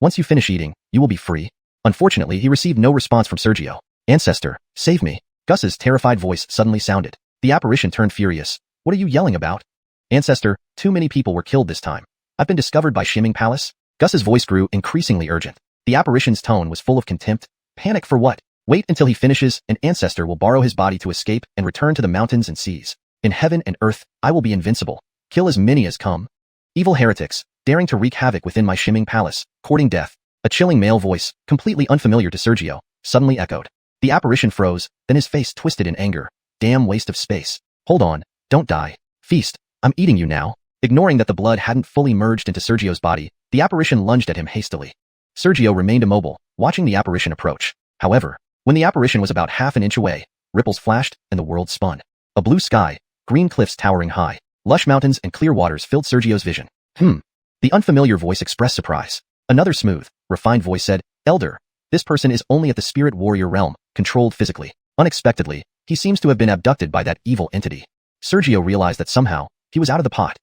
Once you finish eating, you will be free. Unfortunately, he received no response from Sergio. Ancestor, save me. Gus's terrified voice suddenly sounded. The apparition turned furious. What are you yelling about? Ancestor, too many people were killed this time. I've been discovered by Xianxia Palace. Gus's voice grew increasingly urgent. The apparition's tone was full of contempt. Panic for what? Wait until he finishes, and Ancestor will borrow his body to escape and return to the mountains and seas. In heaven and earth, I will be invincible. Kill as many as come. Evil heretics, daring to wreak havoc within my Xianxia Palace, courting death. A chilling male voice, completely unfamiliar to Sergio, suddenly echoed. The apparition froze, then his face twisted in anger. Damn waste of space. Hold on, don't die. Feast, I'm eating you now. Ignoring that the blood hadn't fully merged into Sergio's body, the apparition lunged at him hastily. Sergio remained immobile, watching the apparition approach. However, when the apparition was about half an inch away, ripples flashed and the world spun. A blue sky, green cliffs towering high, lush mountains and clear waters filled Sergio's vision. The unfamiliar voice expressed surprise. Another smooth, refined voice said, Elder, this person is only at the spirit warrior realm, controlled physically. Unexpectedly, he seems to have been abducted by that evil entity. Sergio realized that somehow, he was out of the pot.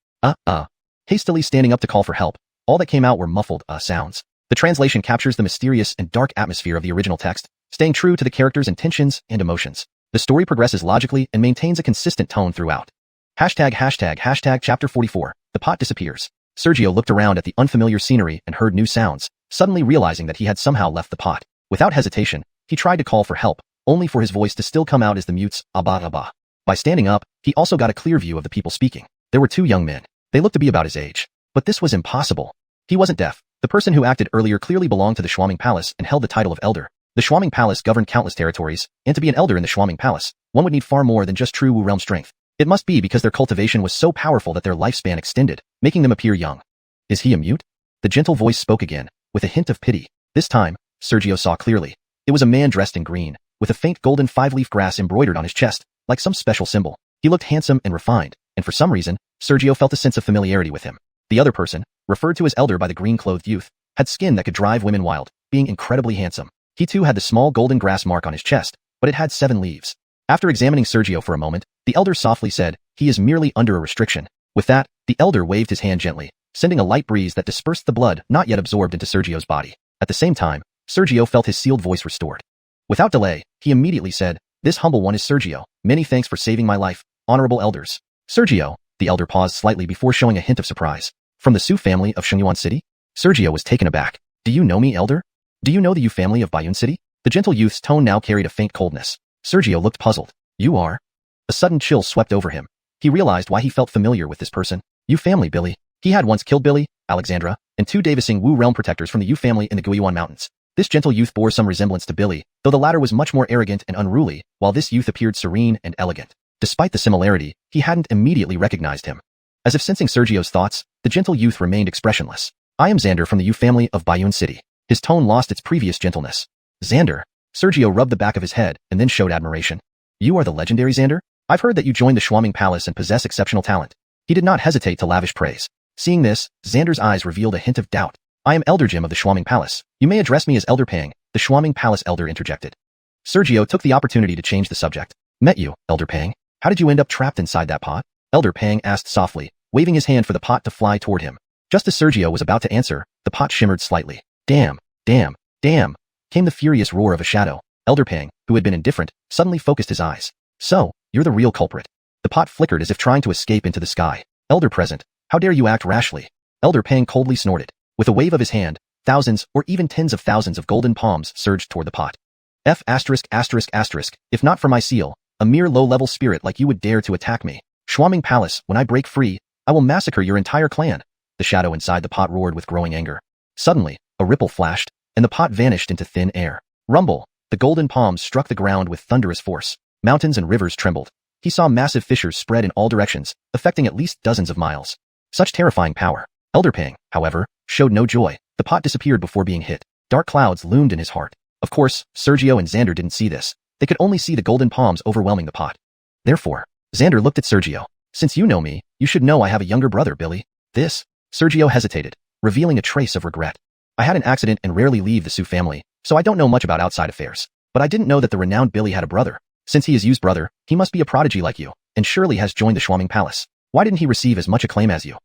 Hastily standing up to call for help, all that came out were muffled sounds. The translation captures the mysterious and dark atmosphere of the original text, staying true to the characters' intentions and emotions. The story progresses logically and maintains a consistent tone throughout. ##### Chapter 44. The pot disappears. Sergio looked around at the unfamiliar scenery and heard new sounds, suddenly realizing that he had somehow left the pot. Without hesitation, he tried to call for help, only for his voice to still come out as the mute's "Abba Abba." By standing up, he also got a clear view of the people speaking. There were 2 young men. They looked to be about his age. But this was impossible. He wasn't deaf. The person who acted earlier clearly belonged to the Xianxia Palace and held the title of elder. The Xianxia Palace governed countless territories, and to be an elder in the Xianxia Palace, one would need far more than just true Wu realm strength. It must be because their cultivation was so powerful that their lifespan extended, making them appear young. Is he a mute? The gentle voice spoke again, with a hint of pity. This time, Sergio saw clearly. It was a man dressed in green, with a faint golden 5-leaf grass embroidered on his chest, like some special symbol. He looked handsome and refined, and for some reason, Sergio felt a sense of familiarity with him. The other person, referred to as elder by the green-clothed youth, had skin that could drive women wild, being incredibly handsome. He too had the small golden grass mark on his chest, but it had 7 leaves. After examining Sergio for a moment, the elder softly said, he is merely under a restriction. With that, the elder waved his hand gently, sending a light breeze that dispersed the blood not yet absorbed into Sergio's body. At the same time, Sergio felt his sealed voice restored. Without delay, he immediately said, this humble one is Sergio. Many thanks for saving my life, honorable elders. Sergio, the elder paused slightly before showing a hint of surprise. From the Su family of Shengyuan City? Sergio was taken aback. Do you know me, elder? Do you know the Yu family of Guiyuan City? The gentle youth's tone now carried a faint coldness. Sergio looked puzzled. You are? A sudden chill swept over him. He realized why he felt familiar with this person. Yu family Billy. He had once killed Billy, Alexandra, and 2 Davising Wu realm protectors from the Yu family in the Guiyuan Mountains. This gentle youth bore some resemblance to Billy, though the latter was much more arrogant and unruly, while this youth appeared serene and elegant. Despite the similarity, he hadn't immediately recognized him. As if sensing Sergio's thoughts, the gentle youth remained expressionless. I am Xander from the Yu family of Guiyuan City. His tone lost its previous gentleness. Xander? Sergio rubbed the back of his head and then showed admiration. You are the legendary Xander? I've heard that you joined the Xianxia Palace and possess exceptional talent. He did not hesitate to lavish praise. Seeing this, Xander's eyes revealed a hint of doubt. I am Elder Jim of the Xianxia Palace. You may address me as Elder Pang, the Xianxia Palace elder interjected. Sergio took the opportunity to change the subject. Met you, Elder Pang. How did you end up trapped inside that pot? Elder Pang asked softly, waving his hand for the pot to fly toward him. Just as Sergio was about to answer, the pot shimmered slightly. Damn, damn, damn, came the furious roar of a shadow. Elder Pang, who had been indifferent, suddenly focused his eyes. So, you're the real culprit. The pot flickered as if trying to escape into the sky. Elder present, how dare you act rashly? Elder Pang coldly snorted. With a wave of his hand, Thousands, or even tens of thousands of golden palms surged toward the pot. If not for my seal, a mere low-level spirit like you would dare to attack me. Shuaming Palace, when I break free, I will massacre your entire clan. The shadow inside the pot roared with growing anger. Suddenly, a ripple flashed, and the pot vanished into thin air. Rumble! The golden palms struck the ground with thunderous force. Mountains and rivers trembled. He saw massive fissures spread in all directions, affecting at least dozens of miles. Such terrifying power. Elder Pang, however, showed no joy. The pot disappeared before being hit. Dark clouds loomed in his heart. Of course, Sergio and Xander didn't see this. They could only see the golden palms overwhelming the pot. Therefore, Xander looked at Sergio. Since you know me, you should know I have a younger brother, Billy. Sergio hesitated, revealing a trace of regret. I had an accident and rarely leave the Su family, so I don't know much about outside affairs. But I didn't know that the renowned Billy had a brother. Since he is Yu's brother, he must be a prodigy like you, and surely has joined the Shuaming Palace. Why didn't he receive as much acclaim as you?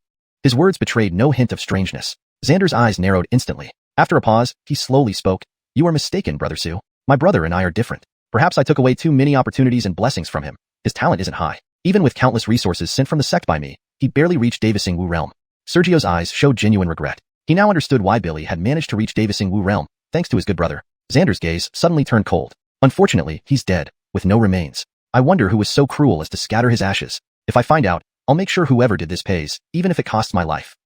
His words betrayed no hint of strangeness. Xander's eyes narrowed instantly. After a pause, he slowly spoke. You are mistaken, Brother Su. My brother and I are different. Perhaps I took away too many opportunities and blessings from him. His talent isn't high. Even with countless resources sent from the sect by me, he barely reached Davising Wu realm. Sergio's eyes showed genuine regret. He now understood why Billy had managed to reach Davising Wu realm, thanks to his good brother. Xander's gaze suddenly turned cold. Unfortunately, he's dead, with no remains. I wonder who was so cruel as to scatter his ashes. If I find out, I'll make sure whoever did this pays, even if it costs my life.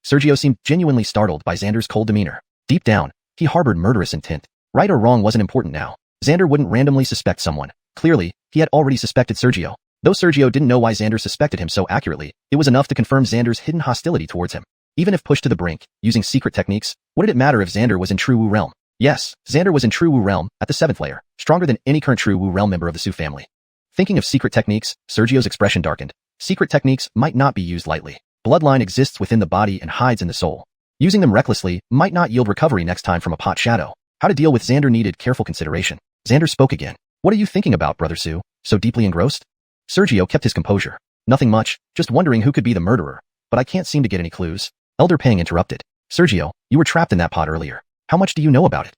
Sergio seemed genuinely startled by Xander's cold demeanor. Deep down, he harbored murderous intent. Right or wrong wasn't important now. Xander wouldn't randomly suspect someone. Clearly, he had already suspected Sergio. Though Sergio didn't know why Xander suspected him so accurately, it was enough to confirm Xander's hidden hostility towards him. Even if pushed to the brink, using secret techniques, what did it matter if Xander was in True Wu realm? Yes, Xander was in True Wu realm, at the 7th layer, stronger than any current True Wu realm member of the Su family. Thinking of secret techniques, Sergio's expression darkened. Secret techniques might not be used lightly. Bloodline exists within the body and hides in the soul. Using them recklessly might not yield recovery next time from a pot shadow. How to deal with Xander needed careful consideration. Xander spoke again. What are you thinking about, Brother Su? So deeply engrossed? Sergio kept his composure. Nothing much, just wondering who could be the murderer. But I can't seem to get any clues. Elder Pang interrupted. Sergio, you were trapped in that pot earlier. How much do you know about it?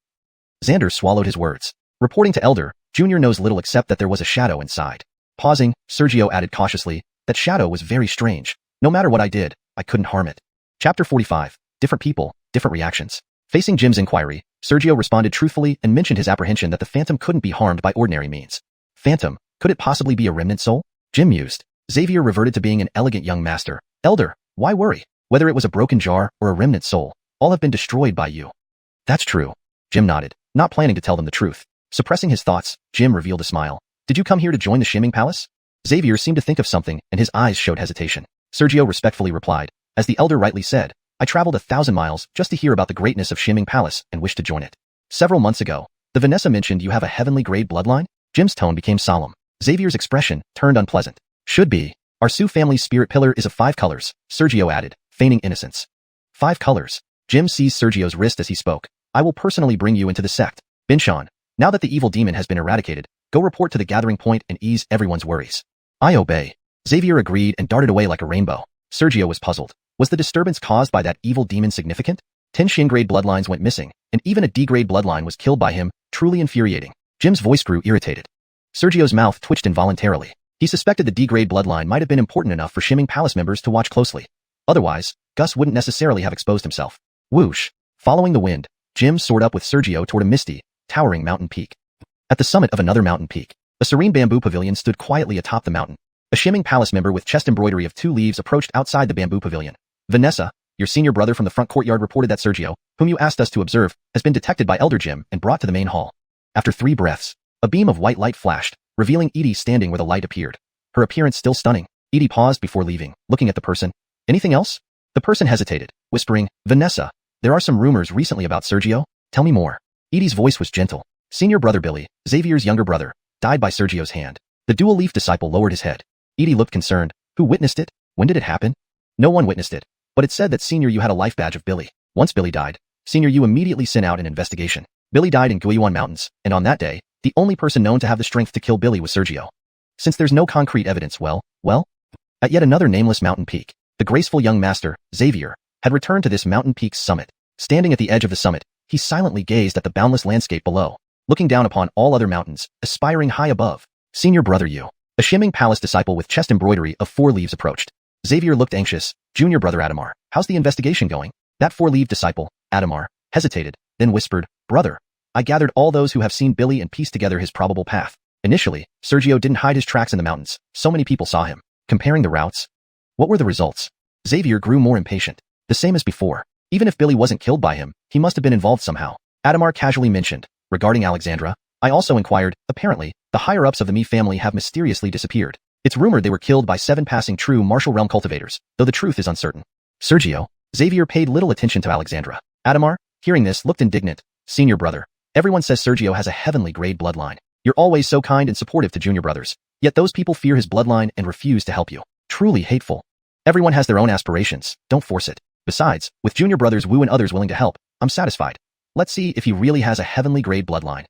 Xander swallowed his words. Reporting to Elder, Junior knows little except that there was a shadow inside. Pausing, Sergio added cautiously, that shadow was very strange. No matter what I did, I couldn't harm it. Chapter 45. Different people, different reactions. Facing Jim's inquiry, Sergio responded truthfully and mentioned his apprehension that the phantom couldn't be harmed by ordinary means. Phantom, could it possibly be a remnant soul? Jim mused. Xavier reverted to being an elegant young master. Elder, why worry? Whether it was a broken jar or a remnant soul, all have been destroyed by you. That's true. Jim nodded, not planning to tell them the truth. Suppressing his thoughts, Jim revealed a smile. Did you come here to join the Shengyuan Palace? Xavier seemed to think of something, and his eyes showed hesitation. Sergio respectfully replied, as the elder rightly said, I traveled 1,000 miles just to hear about the greatness of Shengyuan Palace and wished to join it. Several months ago, the Vanessa mentioned you have a heavenly grade bloodline? Jim's tone became solemn. Xavier's expression turned unpleasant. Should be. Our Su family's spirit pillar is of 5 colors, Sergio added, feigning innocence. 5 colors. Jim seized Sergio's wrist as he spoke. I will personally bring you into the sect. Binshan, now that the evil demon has been eradicated, go report to the gathering point and ease everyone's worries. I obey. Xavier agreed and darted away like a rainbow. Sergio was puzzled. Was the disturbance caused by that evil demon significant? 10 Shin-grade bloodlines went missing, and even a D-grade bloodline was killed by him, truly infuriating. Jim's voice grew irritated. Sergio's mouth twitched involuntarily. He suspected the D-grade bloodline might have been important enough for Shengyuan Palace members to watch closely. Otherwise, Gus wouldn't necessarily have exposed himself. Whoosh. Following the wind, Jim soared up with Sergio toward a misty, towering mountain peak. At the summit of another mountain peak, a serene bamboo pavilion stood quietly atop the mountain. A Shengyuan Palace member with chest embroidery of 2 leaves approached outside the bamboo pavilion. Vanessa, your senior brother from the front courtyard reported that Sergio, whom you asked us to observe, has been detected by Elder Jim and brought to the main hall. After 3 breaths, a beam of white light flashed, revealing Edie standing where the light appeared. Her appearance still stunning. Edie paused before leaving, looking at the person. Anything else? The person hesitated, whispering, Vanessa, there are some rumors recently about Sergio. Tell me more. Edie's voice was gentle. Senior brother Billy, Xavier's younger brother, died by Sergio's hand. The dual-leaf disciple lowered his head. Edie looked concerned. Who witnessed it? When did it happen? No one witnessed it. But it said that Senior you had a life badge of Billy. Once Billy died, Senior you immediately sent out an investigation. Billy died in Guiyuan Mountains, and on that day, the only person known to have the strength to kill Billy was Sergio. Since there's no concrete evidence, well, at yet another nameless mountain peak, the graceful young master, Xavier, had returned to this mountain peak's summit. Standing at the edge of the summit, he silently gazed at the boundless landscape below, looking down upon all other mountains, aspiring high above. Senior brother you, a Shengyuan Palace disciple with chest embroidery of 4 leaves approached. Xavier looked anxious. Junior brother Adamar, how's the investigation going? That 4-leaf disciple, Adamar, hesitated, then whispered, "Brother." I gathered all those who have seen Billy and pieced together his probable path. Initially, Sergio didn't hide his tracks in the mountains. So many people saw him. Comparing the routes. What were the results? Xavier grew more impatient. The same as before. Even if Billy wasn't killed by him, he must have been involved somehow. Adamar casually mentioned. Regarding Alexandra, I also inquired. Apparently, the higher-ups of the Mi family have mysteriously disappeared. It's rumored they were killed by 7 passing true martial realm cultivators, though the truth is uncertain. Sergio. Xavier paid little attention to Alexandra. Adamar, hearing this, looked indignant. Senior brother. Everyone says Sergio has a heavenly grade bloodline. You're always so kind and supportive to junior brothers. Yet those people fear his bloodline and refuse to help you. Truly hateful. Everyone has their own aspirations. Don't force it. Besides, with junior brothers Wu and others willing to help, I'm satisfied. Let's see if he really has a heavenly grade bloodline.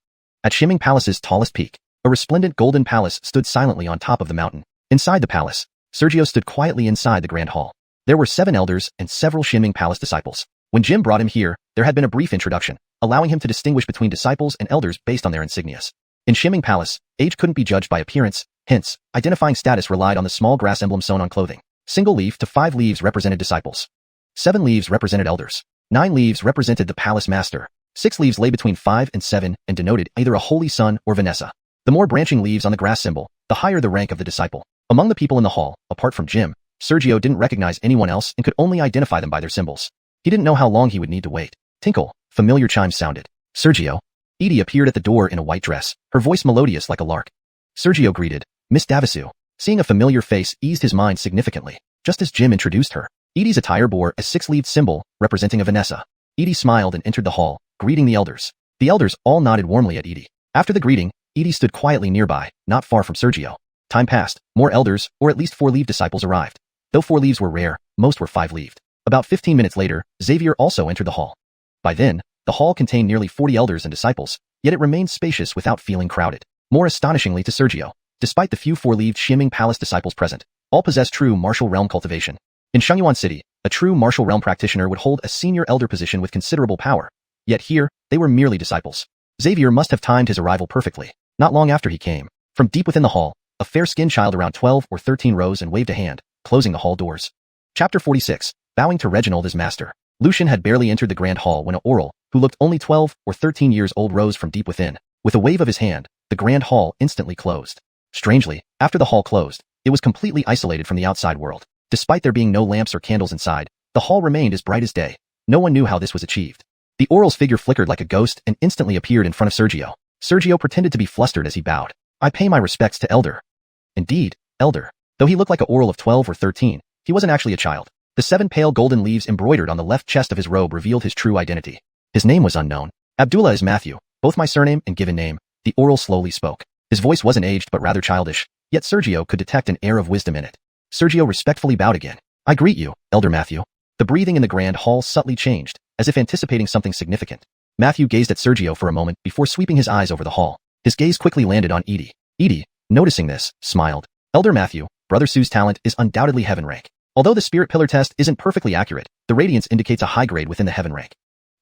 At Shiming Palace's tallest peak, a resplendent golden palace stood silently on top of the mountain. Inside the palace, Sergio stood quietly inside the grand hall. There were 7 elders and several Shiming Palace disciples. When Jim brought him here, there had been a brief introduction, allowing him to distinguish between disciples and elders based on their insignias. In Shiming Palace, age couldn't be judged by appearance, hence, identifying status relied on the small grass emblem sewn on clothing. Single leaf to 5 leaves represented disciples. 7 leaves represented elders. 9 leaves represented the palace master. 6 leaves lay between 5 and 7 and denoted either a holy son or Vanessa. The more branching leaves on the grass symbol, the higher the rank of the disciple. Among the people in the hall, apart from Jim, Sergio didn't recognize anyone else and could only identify them by their symbols. He didn't know how long he would need to wait. Tinkle, familiar chimes sounded. Sergio. Edie appeared at the door in a white dress, her voice melodious like a lark. Sergio greeted, Miss Davisu. Seeing a familiar face eased his mind significantly. Just as Jim introduced her, Edie's attire bore a 6-leaved symbol representing a Vanessa. Edie smiled and entered the hall, greeting the elders. The elders all nodded warmly at Edie. After the greeting, Edie stood quietly nearby, not far from Sergio. Time passed, more elders, or at least 4-leaved disciples arrived. Though 4 leaves were rare, most were 5-leaved. About 15 minutes later, Xavier also entered the hall. By then, the hall contained nearly 40 elders and disciples, yet it remained spacious without feeling crowded. More astonishingly to Sergio, despite the few 4-leaved Shiming Palace disciples present, all possessed true martial realm cultivation. In Shengyuan City, a true martial realm practitioner would hold a senior elder position with considerable power. Yet here, they were merely disciples. Xavier must have timed his arrival perfectly. Not long after he came, from deep within the hall, a fair-skinned child around 12 or 13 rose and waved a hand, closing the hall doors. Chapter 46, bowing to Reginald as master. Lucian had barely entered the grand hall when a Oral, who looked only 12 or 13 years old, rose from deep within. With a wave of his hand, the grand hall instantly closed. Strangely, after the hall closed, it was completely isolated from the outside world. Despite there being no lamps or candles inside, the hall remained as bright as day. No one knew how this was achieved. The Oral's figure flickered like a ghost and instantly appeared in front of Sergio. Sergio pretended to be flustered as he bowed. I pay my respects to Elder. Indeed, Elder. Though he looked like a Oral of 12 or 13, he wasn't actually a child. The 7 pale golden leaves embroidered on the left chest of his robe revealed his true identity. His name was unknown. Abdullah is Matthew, both my surname and given name. The Oral slowly spoke. His voice wasn't aged but rather childish, yet Sergio could detect an air of wisdom in it. Sergio respectfully bowed again. I greet you, Elder Matthew. The breathing in the grand hall subtly changed, as if anticipating something significant. Matthew gazed at Sergio for a moment before sweeping his eyes over the hall. His gaze quickly landed on Edie. Edie, noticing this, smiled. Elder Matthew, Brother Sue's talent is undoubtedly heaven rank. Although the spirit pillar test isn't perfectly accurate, the radiance indicates a high grade within the heaven rank.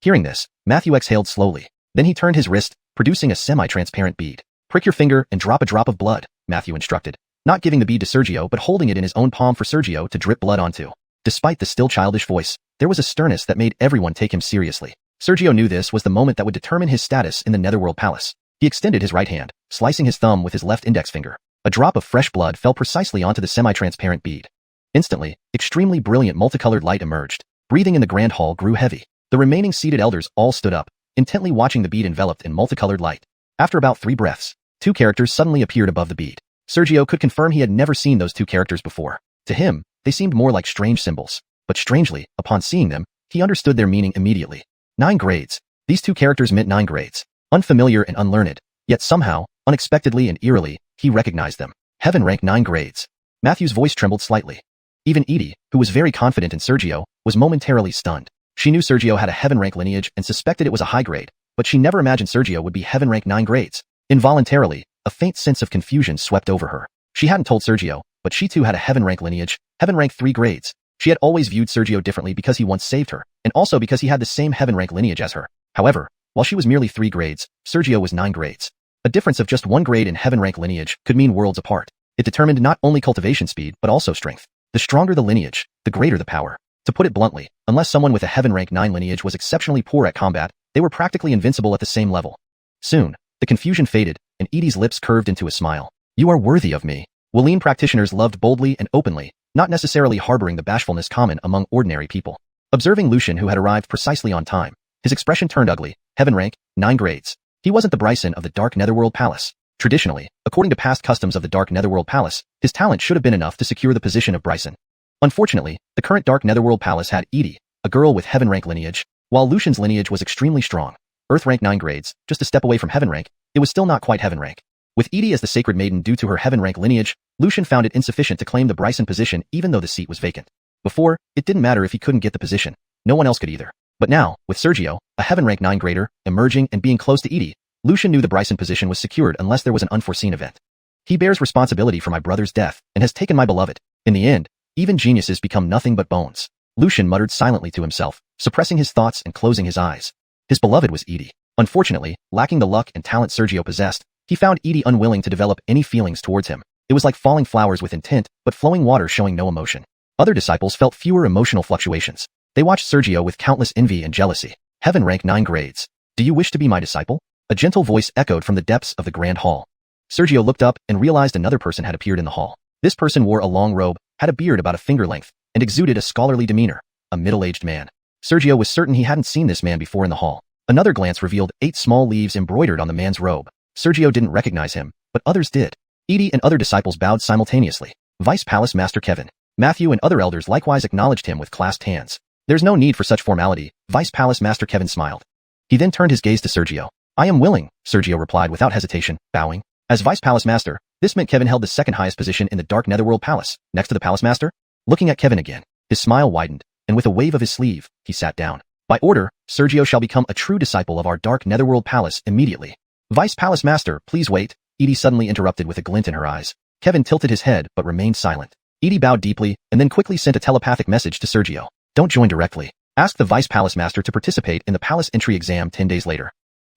Hearing this, Matthew exhaled slowly. Then he turned his wrist, producing a semi-transparent bead. Prick your finger and drop a drop of blood, Matthew instructed, not giving the bead to Sergio but holding it in his own palm for Sergio to drip blood onto. Despite the still childish voice, there was a sternness that made everyone take him seriously. Sergio knew this was the moment that would determine his status in the Netherworld Palace. He extended his right hand, slicing his thumb with his left index finger. A drop of fresh blood fell precisely onto the semi-transparent bead. Instantly, extremely brilliant multicolored light emerged. Breathing in the grand hall grew heavy. The remaining seated elders all stood up, intently watching the bead enveloped in multicolored light. After about 3 breaths, 2 characters suddenly appeared above the bead. Sergio could confirm he had never seen those 2 characters before. To him, they seemed more like strange symbols. But strangely, upon seeing them, he understood their meaning immediately. 9 grades. These 2 characters meant 9 grades. Unfamiliar and unlearned, yet somehow, unexpectedly and eerily, he recognized them. Heaven rank 9 grades. Matthew's voice trembled slightly. Even Edie, who was very confident in Sergio, was momentarily stunned. She knew Sergio had a heaven rank lineage and suspected it was a high grade, but she never imagined Sergio would be heaven rank 9 grades. Involuntarily, a faint sense of confusion swept over her. She hadn't told Sergio, but she too had a heaven rank lineage, heaven rank 3 grades. She had always viewed Sergio differently because he once saved her, and also because he had the same heaven rank lineage as her. However, while she was merely 3 grades, Sergio was 9 grades. A difference of just 1 grade in heaven rank lineage could mean worlds apart. It determined not only cultivation speed but also strength. The stronger the lineage, the greater the power. To put it bluntly, unless someone with a heaven rank 9 lineage was exceptionally poor at combat, they were practically invincible at the same level. Soon, the confusion faded, and Edie's lips curved into a smile. You are worthy of me. Wulian practitioners loved boldly and openly, not necessarily harboring the bashfulness common among ordinary people. Observing Lucian, who had arrived precisely on time, his expression turned ugly. Heaven rank, 9 grades. He wasn't the Bryson of the Dark Netherworld Palace. Traditionally, according to past customs of the Dark Netherworld Palace, his talent should have been enough to secure the position of Bryson. Unfortunately, the current Dark Netherworld Palace had Edie, a girl with heaven rank lineage, while Lucian's lineage was extremely strong. Earth rank 9 grades, just a step away from heaven rank, it was still not quite heaven rank. With Edie as the sacred maiden due to her heaven rank lineage, Lucian found it insufficient to claim the Bryson position even though the seat was vacant. Before, it didn't matter if he couldn't get the position. No one else could either. But now, with Sergio, a heaven rank 9 grader, emerging and being close to Edie, Lucian knew the Bryson position was secured unless there was an unforeseen event. He bears responsibility for my brother's death and has taken my beloved. In the end, even geniuses become nothing but bones. Lucian muttered silently to himself, suppressing his thoughts and closing his eyes. His beloved was Edie. Unfortunately, lacking the luck and talent Sergio possessed, he found Edie unwilling to develop any feelings towards him. It was like falling flowers with intent, but flowing water showing no emotion. Other disciples felt fewer emotional fluctuations. They watched Sergio with countless envy and jealousy. Heaven rank 9 grades. Do you wish to be my disciple? A gentle voice echoed from the depths of the grand hall. Sergio looked up and realized another person had appeared in the hall. This person wore a long robe, had a beard about a finger length, and exuded a scholarly demeanor. A middle-aged man. Sergio was certain he hadn't seen this man before in the hall. Another glance revealed 8 small leaves embroidered on the man's robe. Sergio didn't recognize him, but others did. Edie and other disciples bowed simultaneously. Vice Palace Master Kevin, Matthew and other elders likewise acknowledged him with clasped hands. There's no need for such formality, Vice Palace Master Kevin smiled. He then turned his gaze to Sergio. I am willing, Sergio replied without hesitation, bowing. As Vice Palace Master, this meant Kevin held the second highest position in the Dark Netherworld Palace, next to the Palace Master. Looking at Kevin again, his smile widened, and with a wave of his sleeve, he sat down. By order, Sergio shall become a true disciple of our Dark Netherworld Palace immediately. Vice Palace Master, please wait, Edie suddenly interrupted with a glint in her eyes. Kevin tilted his head but remained silent. Edie bowed deeply and then quickly sent a telepathic message to Sergio. Don't join directly. Ask the Vice Palace Master to participate in the Palace Entry exam 10 days later.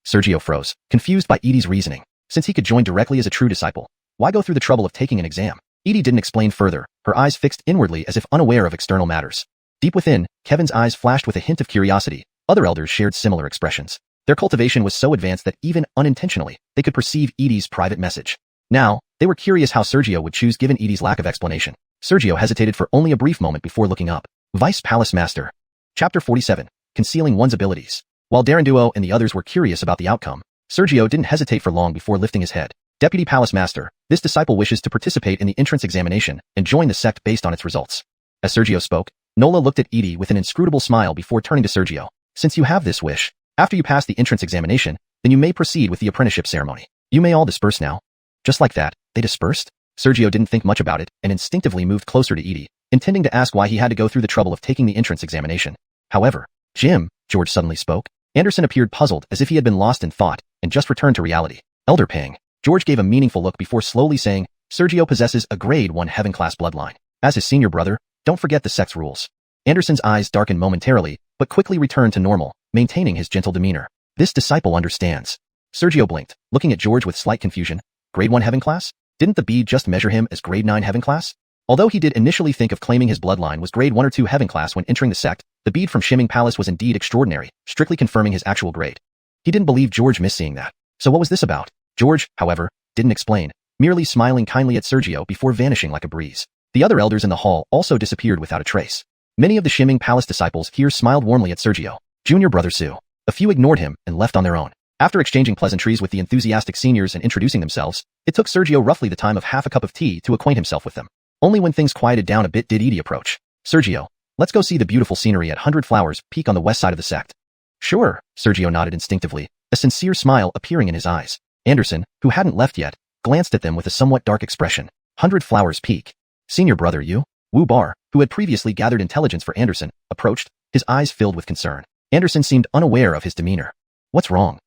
Sergio froze, confused by Edie's reasoning. Since he could join directly as a true disciple, why go through the trouble of taking an exam? Edie didn't explain further, her eyes fixed inwardly as if unaware of external matters. Deep within, Kevin's eyes flashed with a hint of curiosity. Other elders shared similar expressions. Their cultivation was so advanced that even unintentionally, they could perceive Edie's private message. Now, they were curious how Sergio would choose given Edie's lack of explanation. Sergio hesitated for only a brief moment before looking up. Vice Palace Master. Chapter 47. Concealing one's abilities. While Daranduo and the others were curious about the outcome, Sergio didn't hesitate for long before lifting his head. Deputy Palace Master, this disciple wishes to participate in the entrance examination and join the sect based on its results. As Sergio spoke, Nola looked at Edie with an inscrutable smile before turning to Sergio. Since you have this wish, after you pass the entrance examination, then you may proceed with the apprenticeship ceremony. You may all disperse now. Just like that, they dispersed? Sergio didn't think much about it and instinctively moved closer to Edie, intending to ask why he had to go through the trouble of taking the entrance examination. However, Jim, George suddenly spoke. Anderson appeared puzzled as if he had been lost in thought and just returned to reality. Elder Pang. George gave a meaningful look before slowly saying, Sergio possesses a grade 1 heaven class bloodline. As his senior brother, don't forget the sect's rules. Anderson's eyes darkened momentarily, but quickly returned to normal, maintaining his gentle demeanor. This disciple understands. Sergio blinked, looking at George with slight confusion. Grade 1 heaven class? Didn't the bead just measure him as grade 9 heaven class? Although he did initially think of claiming his bloodline was grade 1 or 2 heaven class when entering the sect, the bead from Shimming Palace was indeed extraordinary, strictly confirming his actual grade. He didn't believe George missed seeing that. So what was this about? George, however, didn't explain, merely smiling kindly at Sergio before vanishing like a breeze. The other elders in the hall also disappeared without a trace. Many of the Shimming Palace disciples here smiled warmly at Sergio. Junior brother Sue. A few ignored him and left on their own. After exchanging pleasantries with the enthusiastic seniors and introducing themselves, it took Sergio roughly the time of half a cup of tea to acquaint himself with them. Only when things quieted down a bit did Edie approach. Sergio, let's go see the beautiful scenery at 100 Flowers Peak on the west side of the sect. Sure, Sergio nodded instinctively, a sincere smile appearing in his eyes. Anderson, who hadn't left yet, glanced at them with a somewhat dark expression. 100 Flowers Peak. Senior brother you? Wu Bar, who had previously gathered intelligence for Anderson, approached, his eyes filled with concern. Anderson seemed unaware of his demeanor. What's wrong?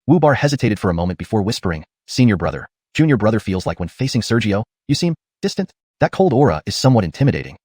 Wu Bar hesitated for a moment before whispering, Senior brother, junior brother feels like when facing Sergio, you seem distant. That cold aura is somewhat intimidating.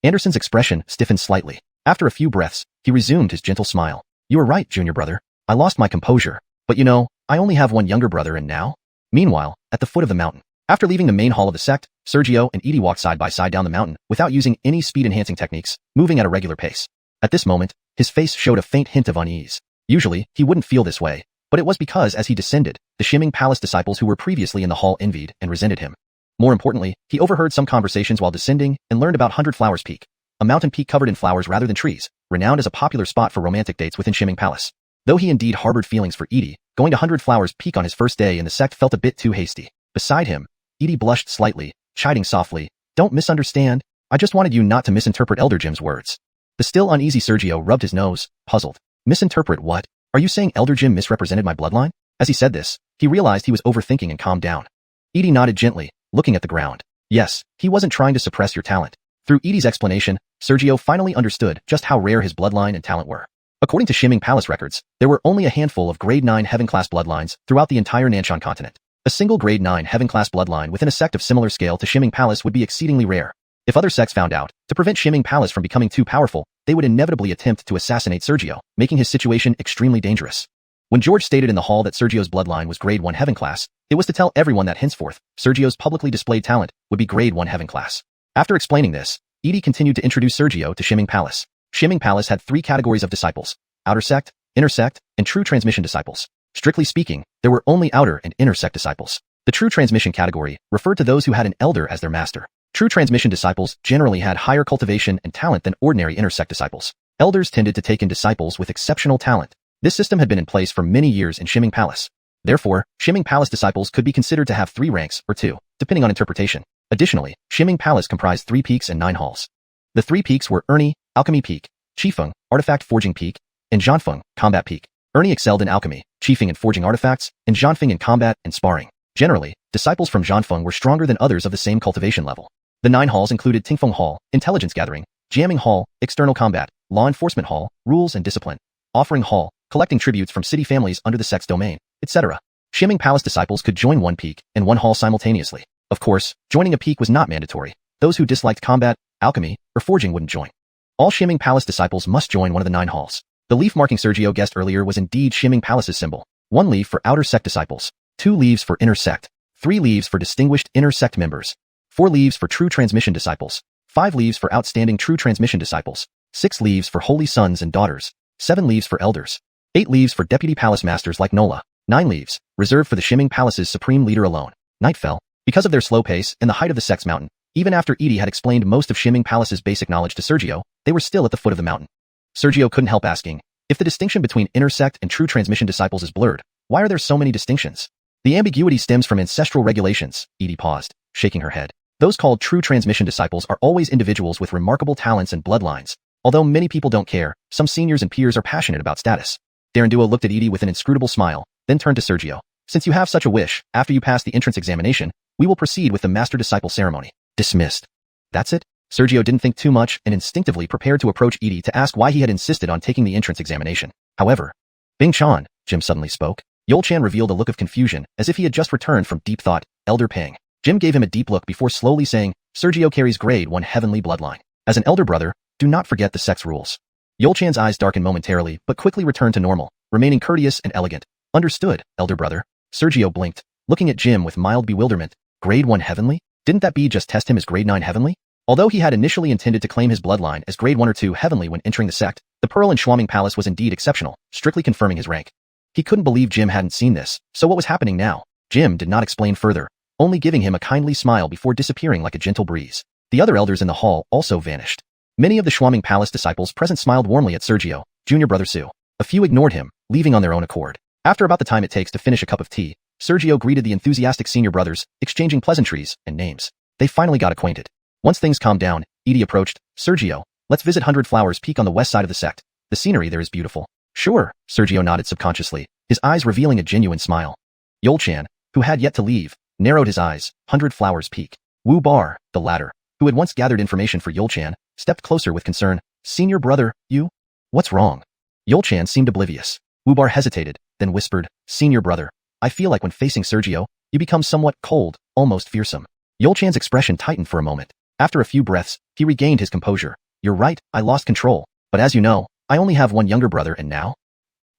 Anderson's expression stiffened slightly. After a few breaths, he resumed his gentle smile. You were right, junior brother. I lost my composure. But you know, I only have one younger brother and now? Meanwhile, at the foot of the mountain, After leaving the main hall of the sect, Sergio and Edie walked side by side down the mountain without using any speed-enhancing techniques, moving at a regular pace. At this moment, his face showed a faint hint of unease. Usually, he wouldn't feel this way, but it was because as he descended, the Shimming Palace disciples who were previously in the hall envied and resented him. More importantly, he overheard some conversations while descending and learned about 100 Flowers Peak, a mountain peak covered in flowers rather than trees, renowned as a popular spot for romantic dates within Shimming Palace. Though he indeed harbored feelings for Edie, going to 100 Flowers Peak on his first day in the sect felt a bit too hasty. Beside him, Edie blushed slightly, chiding softly, "Don't misunderstand. I just wanted you not to misinterpret Elder Jim's words." The still uneasy Sergio rubbed his nose, puzzled. "Misinterpret what? Are you saying Elder Jim misrepresented my bloodline?" As he said this, he realized he was overthinking and calmed down. Edie nodded gently, looking at the ground. Yes, he wasn't trying to suppress your talent. Through Edie's explanation, Sergio finally understood just how rare his bloodline and talent were. According to Shimming Palace records, there were only a handful of Grade 9 Heaven-class bloodlines throughout the entire Nanshan continent. A single Grade 9 Heaven-class bloodline within a sect of similar scale to Shimming Palace would be exceedingly rare. If other sects found out, to prevent Shimming Palace from becoming too powerful, they would inevitably attempt to assassinate Sergio, making his situation extremely dangerous. When George stated in the hall that Sergio's bloodline was Grade 1 Heaven class, it was to tell everyone that henceforth, Sergio's publicly displayed talent would be Grade 1 Heaven class. After explaining this, Edie continued to introduce Sergio to Shimming Palace. Shimming Palace had 3 categories of disciples: outer sect, inner sect, and true transmission disciples. Strictly speaking, there were only outer and inner sect disciples. The true transmission category referred to those who had an elder as their master. True transmission disciples generally had higher cultivation and talent than ordinary inner sect disciples. Elders tended to take in disciples with exceptional talent. This system had been in place for many years in Shimming Palace. Therefore, Shimming Palace disciples could be considered to have 3 ranks or 2, depending on interpretation. Additionally, Shimming Palace comprised 3 peaks and 9 halls. The 3 peaks were Ernie, Alchemy Peak, Qifeng, Artifact Forging Peak, and Zhanfeng, Combat Peak. Ernie excelled in alchemy, Qifeng in forging artifacts, and Zhanfeng in combat and sparring. Generally, disciples from Zhanfeng were stronger than others of the same cultivation level. The 9 halls included Tingfeng Hall, Intelligence Gathering, Jamming Hall, External Combat, Law Enforcement Hall, Rules and Discipline, Offering Hall, Collecting Tributes from city families under the sect's domain, etc. Shimming Palace disciples could join one peak and one hall simultaneously. Of course, joining a peak was not mandatory. Those who disliked combat, alchemy, or forging wouldn't join. All Shimming Palace disciples must join one of the 9 halls. The leaf marking Sergio guessed earlier was indeed Shimming Palace's symbol. 1 leaf for outer sect disciples, 2 leaves for inner sect, 3 leaves for distinguished inner sect members, 4 leaves for true transmission disciples, 5 leaves for outstanding true transmission disciples, 6 leaves for holy sons and daughters, 7 leaves for elders, 8 leaves for deputy palace masters like Nola, 9 leaves, reserved for the Shimming Palace's supreme leader alone. Night fell. Because of their slow pace and the height of the sect's mountain, even after Edie had explained most of Shimming Palace's basic knowledge to Sergio, they were still at the foot of the mountain. Sergio couldn't help asking, if the distinction between inner sect and true transmission disciples is blurred, why are there so many distinctions? The ambiguity stems from ancestral regulations. Edie paused, shaking her head. Those called true transmission disciples are always individuals with remarkable talents and bloodlines. Although many people don't care, some seniors and peers are passionate about status. Darendua looked at Edie with an inscrutable smile, then turned to Sergio. Since you have such a wish, after you pass the entrance examination, we will proceed with the master-disciple ceremony. Dismissed. That's it? Sergio didn't think too much and instinctively prepared to approach Edie to ask why he had insisted on taking the entrance examination. However, Bing Chan, Jim suddenly spoke. Yolchan revealed a look of confusion, as if he had just returned from deep thought. Elder Peng. Jim gave him a deep look before slowly saying, Sergio carries Grade 1 heavenly bloodline. As an elder brother, do not forget the sect's rules. Yolchan's eyes darkened momentarily, but quickly returned to normal, remaining courteous and elegant. Understood, elder brother. Sergio blinked, looking at Jim with mild bewilderment. Grade 1 heavenly? Didn't that be just test him as Grade 9 heavenly? Although he had initially intended to claim his bloodline as Grade 1 or 2 heavenly when entering the sect, the pearl in Schwamming Palace was indeed exceptional, strictly confirming his rank. He couldn't believe Jim hadn't seen this, so what was happening now? Jim did not explain further, only giving him a kindly smile before disappearing like a gentle breeze. The other elders in the hall also vanished. Many of the Schwamming Palace disciples present smiled warmly at Sergio, junior brother Sue. A few ignored him, leaving on their own accord. After about the time it takes to finish a cup of tea, Sergio greeted the enthusiastic senior brothers, exchanging pleasantries and names. They finally got acquainted. Once things calmed down, Edie approached. Sergio, let's visit 100 Flowers Peak on the west side of the sect. The scenery there is beautiful. Sure, Sergio nodded subconsciously, his eyes revealing a genuine smile. Yolchan, who had yet to leave, narrowed his eyes. 100 Flowers Peak. Wu Bar, the latter, who had once gathered information for Yolchan, stepped closer with concern. Senior brother, you? What's wrong? Yolchan seemed oblivious. Wu Bar hesitated, then whispered, Senior brother, I feel like when facing Sergio, you become somewhat cold, almost fearsome. Yolchan's expression tightened for a moment. After a few breaths, he regained his composure. You're right, I lost control. But as you know, I only have one younger brother and now?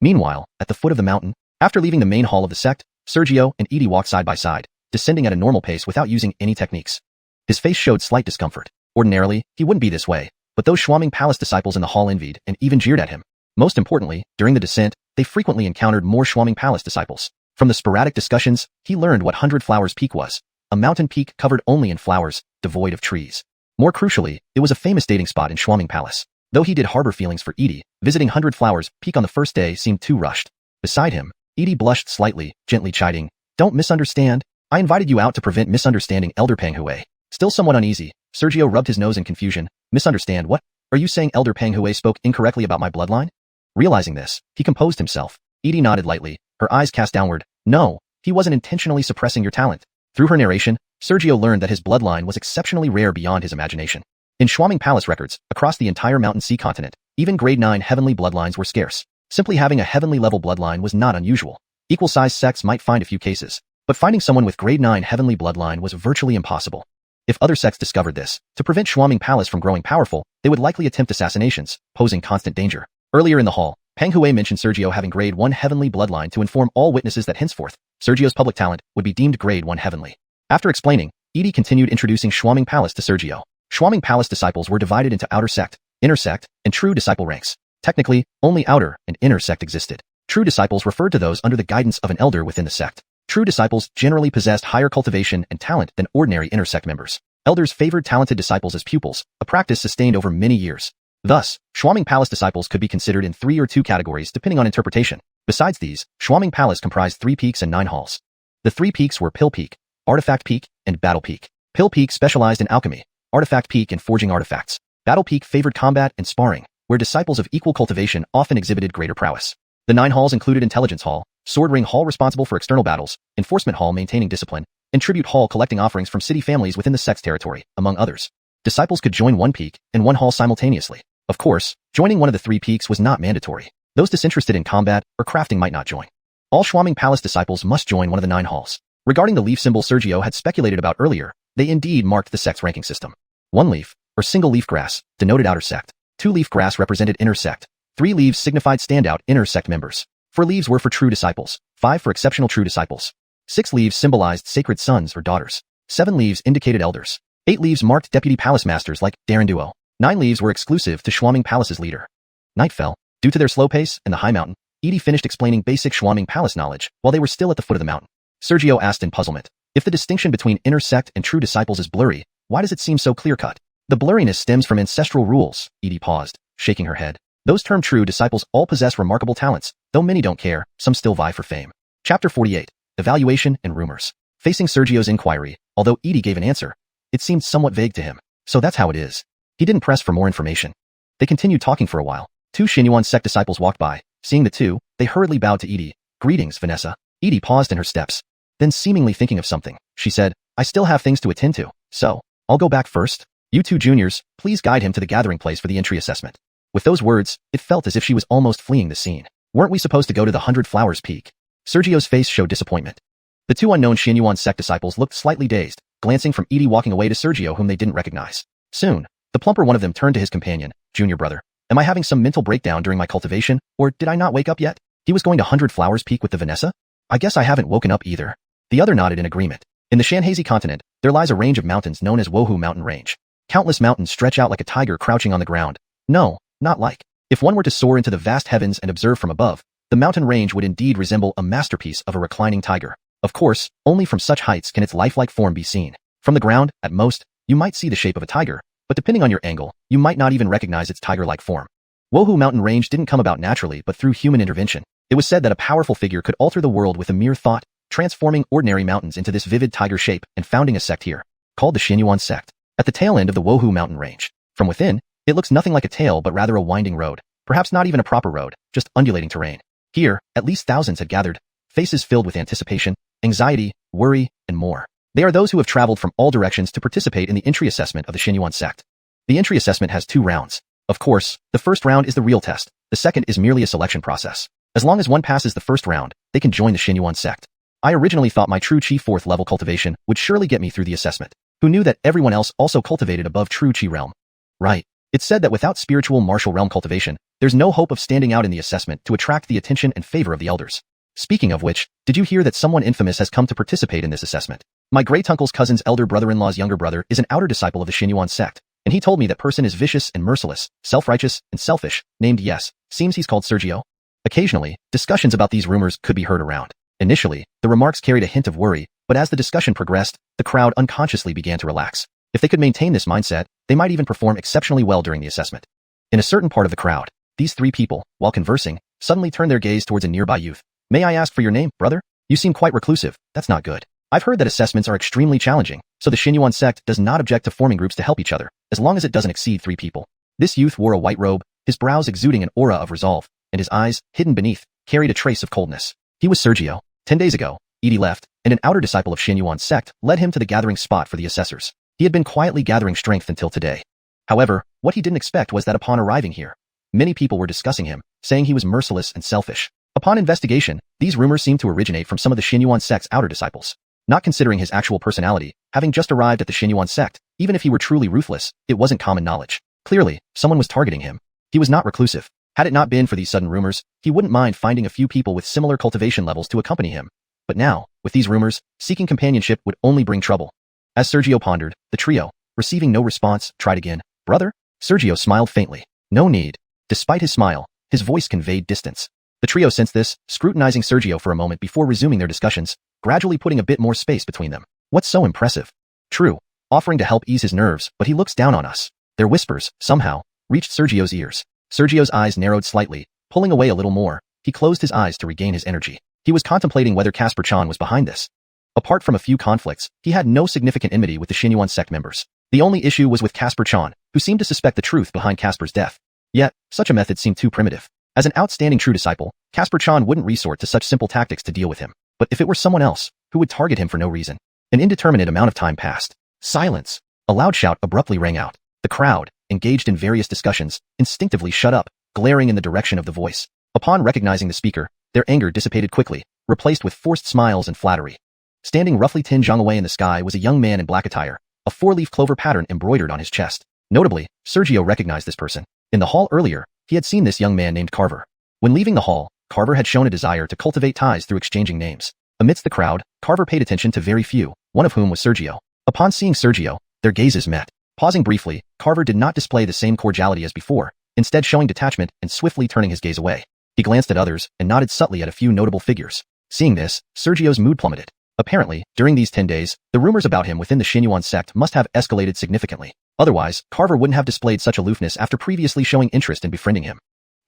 Meanwhile, at the foot of the mountain, after leaving the main hall of the sect, Sergio and Edie walked side by side, descending at a normal pace without using any techniques. His face showed slight discomfort. Ordinarily, he wouldn't be this way, but those Shuaming Palace disciples in the hall envied and even jeered at him. Most importantly, during the descent, they frequently encountered more Shuaming Palace disciples. From the sporadic discussions, he learned what 100 Flowers Peak was, a mountain peak covered only in flowers, devoid of trees. More crucially, it was a famous dating spot in Shuaming Palace. Though he did harbor feelings for Edie, visiting 100 Flowers Peak on the first day seemed too rushed. Beside him, Edie blushed slightly, gently chiding, "Don't misunderstand. I invited you out to prevent misunderstanding, Elder Penghui." Still somewhat uneasy, Sergio rubbed his nose in confusion. "Misunderstand what? Are you saying Elder Penghui spoke incorrectly about my bloodline?" Realizing this, he composed himself. Edie nodded lightly, her eyes cast downward. "No, he wasn't intentionally suppressing your talent." Through her narration, Sergio learned that his bloodline was exceptionally rare beyond his imagination. In Shuaming Palace records, across the entire Mountain Sea continent, even grade 9 heavenly bloodlines were scarce. Simply having a heavenly level bloodline was not unusual. Equal-sized sects might find a few cases, but finding someone with grade 9 heavenly bloodline was virtually impossible. If other sects discovered this, to prevent Shuaming Palace from growing powerful, they would likely attempt assassinations, posing constant danger. Earlier in the hall, Penghui mentioned Sergio having grade 1 heavenly bloodline to inform all witnesses that henceforth, Sergio's public talent would be deemed grade 1 heavenly. After explaining, Edie continued introducing Shuaming Palace to Sergio. Shuaming Palace disciples were divided into outer sect, inner sect, and true disciple ranks. Technically, only outer and inner sect existed. True disciples referred to those under the guidance of an elder within the sect. True disciples generally possessed higher cultivation and talent than ordinary inner sect members. Elders favored talented disciples as pupils, a practice sustained over many years. Thus, Shuaming Palace disciples could be considered in 3 or 2 categories depending on interpretation. Besides these, Shuaming Palace comprised 3 peaks and 9 halls. The 3 peaks were Pill Peak, Artifact Peak, and Battle Peak. Pill Peak specialized in alchemy, Artifact Peak in forging artifacts. Battle Peak favored combat and sparring, where disciples of equal cultivation often exhibited greater prowess. The 9 halls included Intelligence Hall, Sword Ring Hall responsible for external battles, Enforcement Hall maintaining discipline, and Tribute Hall collecting offerings from city families within the sect's territory, among others. Disciples could join one peak and one hall simultaneously. Of course, joining one of the 3 peaks was not mandatory. Those disinterested in combat or crafting might not join. All Shuaming Palace disciples must join one of the 9 halls. Regarding the leaf symbol Sergio had speculated about earlier, they indeed marked the sect's ranking system. 1 leaf, or single leaf grass, denoted outer sect. 2 leaf grass represented inner sect. 3 leaves signified standout inner sect members. 4 leaves were for true disciples. 5 for exceptional true disciples. 6 leaves symbolized sacred sons or daughters. 7 leaves indicated elders. 8 leaves marked deputy palace masters like Daranduo. 9 leaves were exclusive to Shuaming Palace's leader. Night fell. Due to their slow pace and the high mountain, Edie finished explaining basic Shuaming Palace knowledge while they were still at the foot of the mountain. Sergio asked in puzzlement, "If the distinction between inner sect and true disciples is blurry, why does it seem so clear-cut?" "The blurriness stems from ancestral rules," Edie paused, shaking her head. "Those termed true disciples all possess remarkable talents, though many don't care, some still vie for fame." Chapter 48. Evaluation and Rumors. Facing Sergio's inquiry, although Edie gave an answer, it seemed somewhat vague to him. So that's how it is. He didn't press for more information. They continued talking for a while. 2 Xianxuan sect disciples walked by. Seeing the 2, they hurriedly bowed to Edie. "Greetings, Vanessa." Edie paused in her steps. Then seemingly thinking of something, she said, "I still have things to attend to, so I'll go back first. You 2 juniors, please guide him to the gathering place for the entry assessment." With those words, it felt as if she was almost fleeing the scene. "Weren't we supposed to go to the 100 Flowers Peak?" Sergio's face showed disappointment. The 2 unknown Xianxuan sect disciples looked slightly dazed, glancing from Edie walking away to Sergio whom they didn't recognize. Soon, the plumper one of them turned to his companion, "Junior brother, am I having some mental breakdown during my cultivation, or did I not wake up yet? He was going to 100 Flowers Peak with the Vanessa? I guess I haven't woken up either." The other nodded in agreement. In the Xianxia continent, there lies a range of mountains known as Wuxia Mountain Range. Countless mountains stretch out like a tiger crouching on the ground. No, not like. If one were to soar into the vast heavens and observe from above, the mountain range would indeed resemble a masterpiece of a reclining tiger. Of course, only from such heights can its lifelike form be seen. From the ground, at most, you might see the shape of a tiger, but depending on your angle, you might not even recognize its tiger-like form. Wuxia Mountain Range didn't come about naturally but through human intervention. It was said that a powerful figure could alter the world with a mere thought, transforming ordinary mountains into this vivid tiger shape and founding a sect here, called the Shengyuan sect, at the tail end of the Wuxia Mountain Range. From within, it looks nothing like a tail but rather a winding road, perhaps not even a proper road, just undulating terrain. Here, at least thousands had gathered, faces filled with anticipation, anxiety, worry, and more. They are those who have traveled from all directions to participate in the entry assessment of the Shengyuan sect. The entry assessment has 2 rounds. Of course, the first round is the real test, the second is merely a selection process. As long as one passes the first round, they can join the Shengyuan sect. I originally thought my true Qi 4th level cultivation would surely get me through the assessment. Who knew that everyone else also cultivated above true Qi realm? Right. It's said that without spiritual martial realm cultivation, there's no hope of standing out in the assessment to attract the attention and favor of the elders. Speaking of which, did you hear that someone infamous has come to participate in this assessment? My great-uncle's cousin's elder brother-in-law's younger brother is an outer disciple of the Shengyuan sect, and he told me that person is vicious and merciless, self-righteous and selfish, named Yes, seems he's called Sergio. Occasionally, discussions about these rumors could be heard around. Initially, the remarks carried a hint of worry, but as the discussion progressed, the crowd unconsciously began to relax. If they could maintain this mindset, they might even perform exceptionally well during the assessment. In a certain part of the crowd, these three people, while conversing, suddenly turned their gaze towards a nearby youth. May I ask for your name, brother? You seem quite reclusive. That's not good. I've heard that assessments are extremely challenging, so the Shengyuan sect does not object to forming groups to help each other, as long as it doesn't exceed 3 people. This youth wore a white robe, his brows exuding an aura of resolve, and his eyes, hidden beneath, carried a trace of coldness. He was Sergio. 10 days ago, Edie left, and an outer disciple of Shengyuan sect led him to the gathering spot for the assessors. He had been quietly gathering strength until today. However, what he didn't expect was that upon arriving here, many people were discussing him, saying he was merciless and selfish. Upon investigation, these rumors seemed to originate from some of the Shengyuan sect's outer disciples. Not considering his actual personality, having just arrived at the Shengyuan sect, even if he were truly ruthless, it wasn't common knowledge. Clearly, someone was targeting him. He was not reclusive. Had it not been for these sudden rumors, he wouldn't mind finding a few people with similar cultivation levels to accompany him. But now, with these rumors, seeking companionship would only bring trouble. As Sergio pondered, the trio, receiving no response, tried again. Brother? Sergio smiled faintly. No need. Despite his smile, his voice conveyed distance. The trio sensed this, scrutinizing Sergio for a moment before resuming their discussions, gradually putting a bit more space between them. What's so impressive? True, offering to help ease his nerves, but he looks down on us. Their whispers, somehow, reached Sergio's ears. Sergio's eyes narrowed slightly, pulling away a little more. He closed his eyes to regain his energy. He was contemplating whether Casper Chan was behind this. Apart from a few conflicts, he had no significant enmity with the Shengyuan sect members. The only issue was with Casper Chan, who seemed to suspect the truth behind Casper's death. Yet, such a method seemed too primitive. As an outstanding true disciple, Casper Chan wouldn't resort to such simple tactics to deal with him. But if it were someone else, who would target him for no reason? An indeterminate amount of time passed. Silence. A loud shout abruptly rang out. The crowd, engaged in various discussions, instinctively shut up, glaring in the direction of the voice. Upon recognizing the speaker, their anger dissipated quickly, replaced with forced smiles and flattery. Standing roughly 10 zhang away in the sky was a young man in black attire, a 4-leaf clover pattern embroidered on his chest. Notably, Sergio recognized this person. In the hall earlier, he had seen this young man named Carver. When leaving the hall, Carver had shown a desire to cultivate ties through exchanging names. Amidst the crowd, Carver paid attention to very few, one of whom was Sergio. Upon seeing Sergio, their gazes met. Pausing briefly, Carver did not display the same cordiality as before, instead showing detachment and swiftly turning his gaze away. He glanced at others and nodded subtly at a few notable figures. Seeing this, Sergio's mood plummeted. Apparently, during these 10 days, the rumors about him within the Shengyuan sect must have escalated significantly. Otherwise, Carver wouldn't have displayed such aloofness after previously showing interest in befriending him.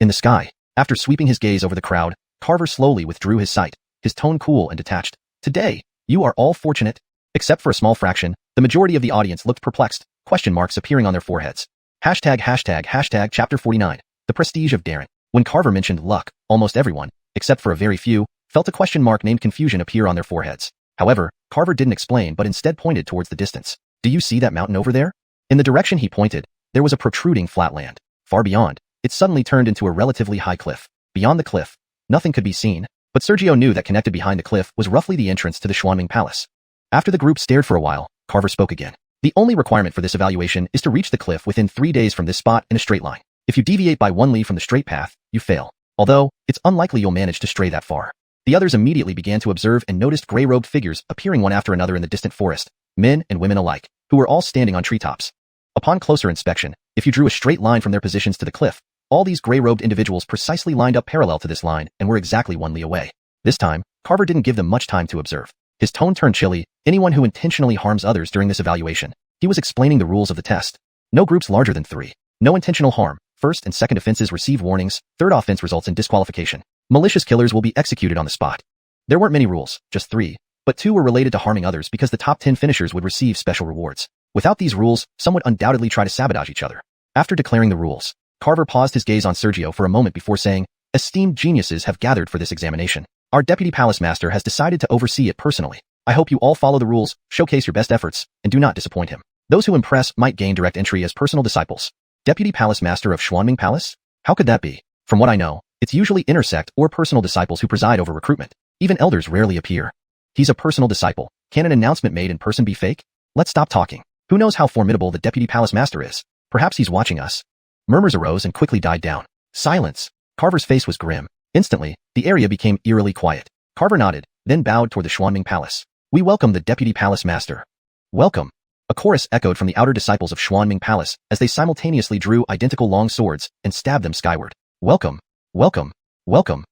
In the sky, after sweeping his gaze over the crowd, Carver slowly withdrew his sight, his tone cool and detached. Today, you are all fortunate. Except for a small fraction, the majority of the audience looked perplexed, question marks appearing on their foreheads. Hashtag chapter 49, the prestige of Darren. When Carver mentioned luck, almost everyone, except for a very few, felt a question mark named confusion appear on their foreheads. However, Carver didn't explain but instead pointed towards the distance. Do you see that mountain over there? In the direction he pointed, there was a protruding flat land. Far beyond, it suddenly turned into a relatively high cliff. Beyond the cliff, nothing could be seen, but Sergio knew that connected behind the cliff was roughly the entrance to the Xuanming Palace. After the group stared for a while, Carver spoke again. The only requirement for this evaluation is to reach the cliff within 3 days from this spot in a straight line. If you deviate by 1 li from the straight path, you fail. Although, it's unlikely you'll manage to stray that far. The others immediately began to observe and noticed gray-robed figures appearing one after another in the distant forest, men and women alike, who were all standing on treetops. Upon closer inspection, if you drew a straight line from their positions to the cliff, all these gray-robed individuals precisely lined up parallel to this line and were exactly 1 li away. This time, Carver didn't give them much time to observe. His tone turned chilly. Anyone who intentionally harms others during this evaluation. He was explaining the rules of the test. No groups larger than 3. No intentional harm. First and second offenses receive warnings. Third offense results in disqualification. Malicious killers will be executed on the spot. There weren't many rules, just 3, but 2 were related to harming others because the top 10 finishers would receive special rewards. Without these rules, some would undoubtedly try to sabotage each other. After declaring the rules, Carver paused his gaze on Sergio for a moment before saying, "Esteemed geniuses have gathered for this examination. Our deputy palace master has decided to oversee it personally. I hope you all follow the rules, showcase your best efforts, and do not disappoint him. Those who impress might gain direct entry as personal disciples." Deputy Palace Master of Xuanming Palace? How could that be? From what I know, it's usually intersect or personal disciples who preside over recruitment. Even elders rarely appear. He's a personal disciple. Can an announcement made in person be fake? Let's stop talking. Who knows how formidable the Deputy Palace Master is? Perhaps he's watching us. Murmurs arose and quickly died down. Silence. Carver's face was grim. Instantly, the area became eerily quiet. Carver nodded, then bowed toward the Xuanming Palace. We welcome the Deputy Palace Master. Welcome. A chorus echoed from the outer disciples of Xuanming Palace as they simultaneously drew identical long swords and stabbed them skyward. Welcome. Welcome. Welcome.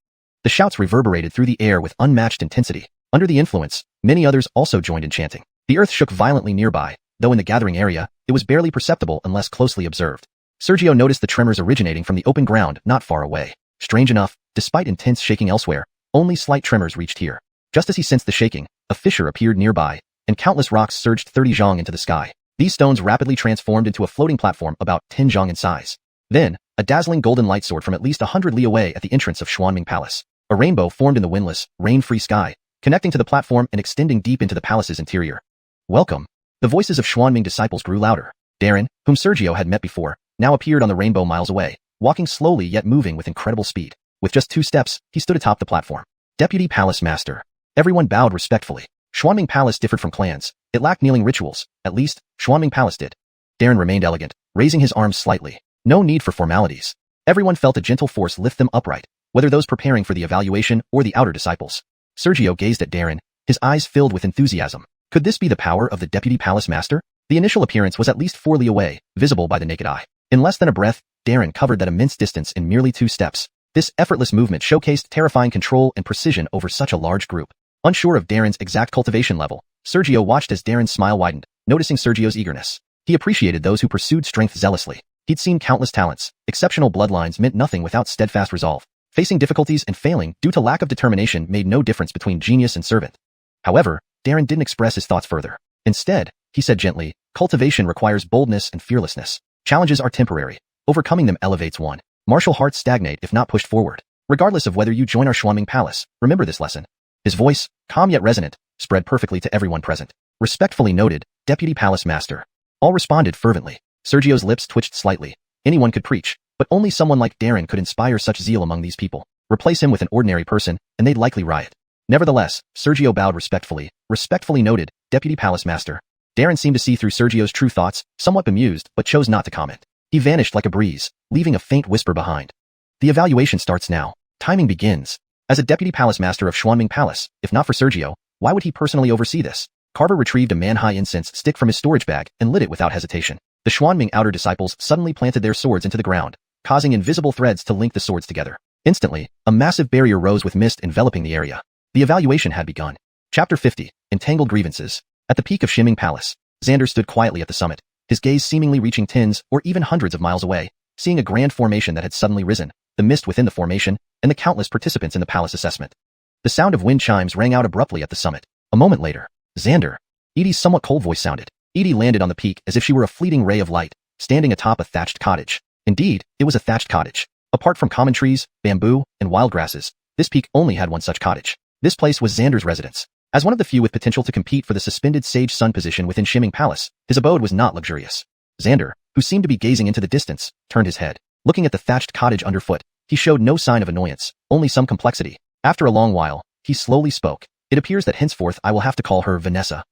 The shouts reverberated through the air with unmatched intensity. Under the influence, many others also joined in chanting. The earth shook violently nearby, though in the gathering area, it was barely perceptible unless closely observed. Sergio noticed the tremors originating from the open ground not far away. Strange enough, despite intense shaking elsewhere, only slight tremors reached here. Just as he sensed the shaking, a fissure appeared nearby, and countless rocks surged 30 zhang into the sky. These stones rapidly transformed into a floating platform about 10 zhang in size. Then, a dazzling golden light soared from at least 100 li away at the entrance of Xuanming Palace. A rainbow formed in the windless, rain-free sky, connecting to the platform and extending deep into the palace's interior. Welcome. The voices of Xuanming disciples grew louder. Darren, whom Sergio had met before, now appeared on the rainbow miles away, walking slowly yet moving with incredible speed. With just 2 steps, he stood atop the platform. Deputy Palace Master. Everyone bowed respectfully. Xuanming Palace differed from clans. It lacked kneeling rituals. At least, Xuanming Palace did. Darren remained elegant, raising his arms slightly. No need for formalities. Everyone felt a gentle force lift them upright, whether those preparing for the evaluation or the outer disciples. Sergio gazed at Darren, his eyes filled with enthusiasm. Could this be the power of the Deputy Palace Master? The initial appearance was at least 4 li away, visible by the naked eye. In less than a breath, Darren covered that immense distance in merely 2 steps. This effortless movement showcased terrifying control and precision over such a large group. Unsure of Darren's exact cultivation level, Sergio watched as Darren's smile widened, noticing Sergio's eagerness. He appreciated those who pursued strength zealously. He'd seen countless talents. Exceptional bloodlines meant nothing without steadfast resolve. Facing difficulties and failing due to lack of determination made no difference between genius and servant. However, Darren didn't express his thoughts further. Instead, he said gently, cultivation requires boldness and fearlessness. Challenges are temporary. Overcoming them elevates one. Martial hearts stagnate if not pushed forward. Regardless of whether you join our Xuanming Palace, remember this lesson. His voice, calm yet resonant, spread perfectly to everyone present. Respectfully noted, Deputy Palace Master. All responded fervently. Sergio's lips twitched slightly. Anyone could preach, but only someone like Darren could inspire such zeal among these people. Replace him with an ordinary person, and they'd likely riot. Nevertheless, Sergio bowed respectfully. Respectfully noted, Deputy Palace Master. Darren seemed to see through Sergio's true thoughts, somewhat bemused, but chose not to comment. He vanished like a breeze, leaving a faint whisper behind. The evaluation starts now. Timing begins. As a Deputy Palace Master of Xuanming Palace, if not for Sergio, why would he personally oversee this? Carver retrieved a man-high incense stick from his storage bag and lit it without hesitation. The Xuanming outer disciples suddenly planted their swords into the ground, causing invisible threads to link the swords together. Instantly, a massive barrier rose with mist enveloping the area. The evaluation had begun. Chapter 50, Entangled Grievances. At the peak of Xuanming Palace, Xander stood quietly at the summit, his gaze seemingly reaching tens or even hundreds of miles away, seeing a grand formation that had suddenly risen, the mist within the formation, and the countless participants in the palace assessment. The sound of wind chimes rang out abruptly at the summit. A moment later, Xander. Edie's somewhat cold voice sounded. Edie landed on the peak as if she were a fleeting ray of light, standing atop a thatched cottage. Indeed, it was a thatched cottage. Apart from common trees, bamboo, and wild grasses, this peak only had one such cottage. This place was Xander's residence. As one of the few with potential to compete for the suspended Sage Sun position within Xuanming Palace, his abode was not luxurious. Xander, who seemed to be gazing into the distance, turned his head. Looking at the thatched cottage underfoot, he showed no sign of annoyance, only some complexity. After a long while, he slowly spoke. It appears that henceforth I will have to call her Vanessa.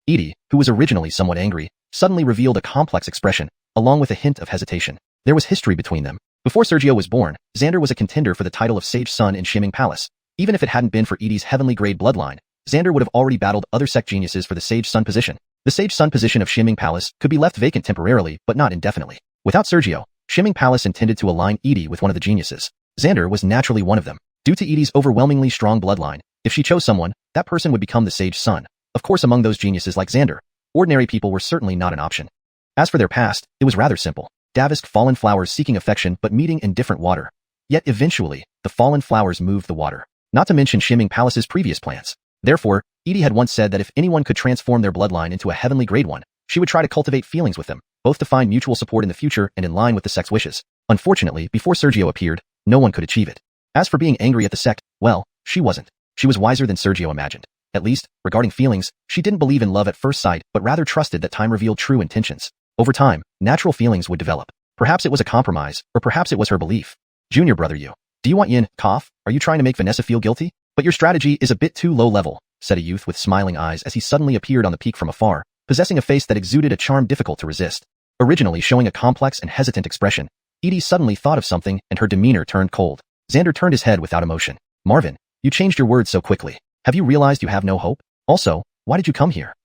Edie, who was originally somewhat angry, suddenly revealed a complex expression, along with a hint of hesitation. There was history between them. Before Sergio was born, Xander was a contender for the title of Sage Sun in Xuanming Palace. Even if it hadn't been for Edie's heavenly grade bloodline, Xander would have already battled other sect geniuses for the Sage Sun position. The Sage Sun position of Xuanming Palace could be left vacant temporarily, but not indefinitely. Without Sergio, Xuanming Palace intended to align Edie with one of the geniuses. Xander was naturally one of them. Due to Edie's overwhelmingly strong bloodline, if she chose someone, that person would become the Sage Sun. Of course, among those geniuses like Xander, ordinary people were certainly not an option. As for their past, it was rather simple. Davisk fallen flowers seeking affection but meeting in different water. Yet eventually, the fallen flowers moved the water. Not to mention Xuanming Palace's previous plans. Therefore, Edie had once said that if anyone could transform their bloodline into a heavenly grade one, she would try to cultivate feelings with them, both to find mutual support in the future and in line with the sect's wishes. Unfortunately, before Sergio appeared, no one could achieve it. As for being angry at the sect, well, she wasn't. She was wiser than Sergio imagined. At least, regarding feelings, she didn't believe in love at first sight, but rather trusted that time revealed true intentions. Over time, natural feelings would develop. Perhaps it was a compromise, or perhaps it was her belief. Junior brother you. Do you want yin, cough? Are you trying to make Vanessa feel guilty? But your strategy is a bit too low level, said a youth with smiling eyes as he suddenly appeared on the peak from afar, possessing a face that exuded a charm difficult to resist. Originally showing a complex and hesitant expression, Edie suddenly thought of something and her demeanor turned cold. Xander turned his head without emotion. Marvin, you changed your words so quickly. Have you realized you have no hope? Also, Why did you come here?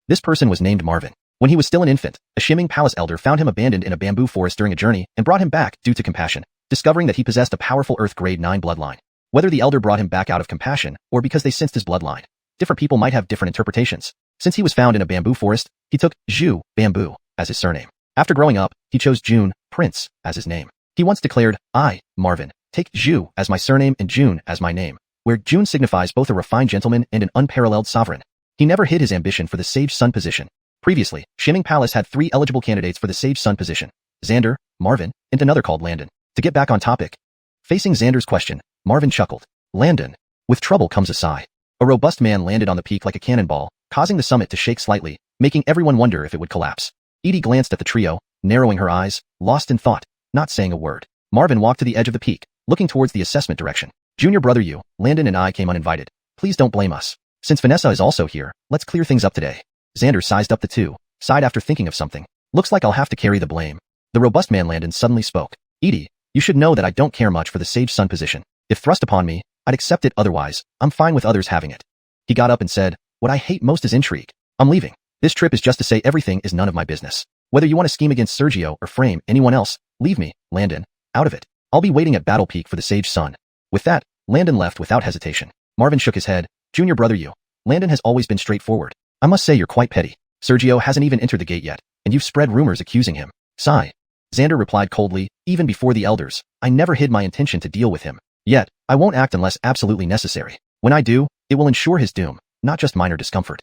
This person was named Marvin. When he was still an infant, a Xianxia palace elder found him abandoned in a bamboo forest during a journey and brought him back due to compassion, discovering that he possessed a powerful Earth Grade 9 bloodline. Whether the elder brought him back out of compassion or because they sensed his bloodline, different people might have different interpretations. Since he was found in a bamboo forest, he took Zhu, bamboo, as his surname. After growing up, he chose June, prince, as his name. He once declared, I, Marvin, take Zhu as my surname and June as my name, where June signifies both a refined gentleman and an unparalleled sovereign. He never hid his ambition for the Sage Son position. Previously, Xianxia Palace had 3 eligible candidates for the Sage Son position: Xander, Marvin, and another called Landon. To get back on topic, facing Xander's question, Marvin chuckled. Landon. With trouble comes a sigh. A robust man landed on the peak like a cannonball, causing the summit to shake slightly, making everyone wonder if it would collapse. Edie glanced at the trio, narrowing her eyes, lost in thought, not saying a word. Marvin walked to the edge of the peak, looking towards the assessment direction. Junior brother you, Landon and I came uninvited. Please don't blame us. Since Vanessa is also here, let's clear things up today. Xander sized up the two, sighed after thinking of something. Looks like I'll have to carry the blame. The robust man Landon suddenly spoke. Edie, you should know that I don't care much for the Sage Son position. If thrust upon me, I'd accept it, otherwise, I'm fine with others having it. He got up and said, what I hate most is intrigue. I'm leaving. This trip is just to say everything is none of my business. Whether you want to scheme against Sergio or frame anyone else, leave me, Landon, out of it. I'll be waiting at Battle Peak for the Sage Son. With that, Landon left without hesitation. Marvin shook his head. Junior brother you, Landon has always been straightforward. I must say you're quite petty. Sergio hasn't even entered the gate yet, and you've spread rumors accusing him. Sigh. Xander replied coldly, even before the elders, I never hid my intention to deal with him. Yet, I won't act unless absolutely necessary. When I do, it will ensure his doom, not just minor discomfort.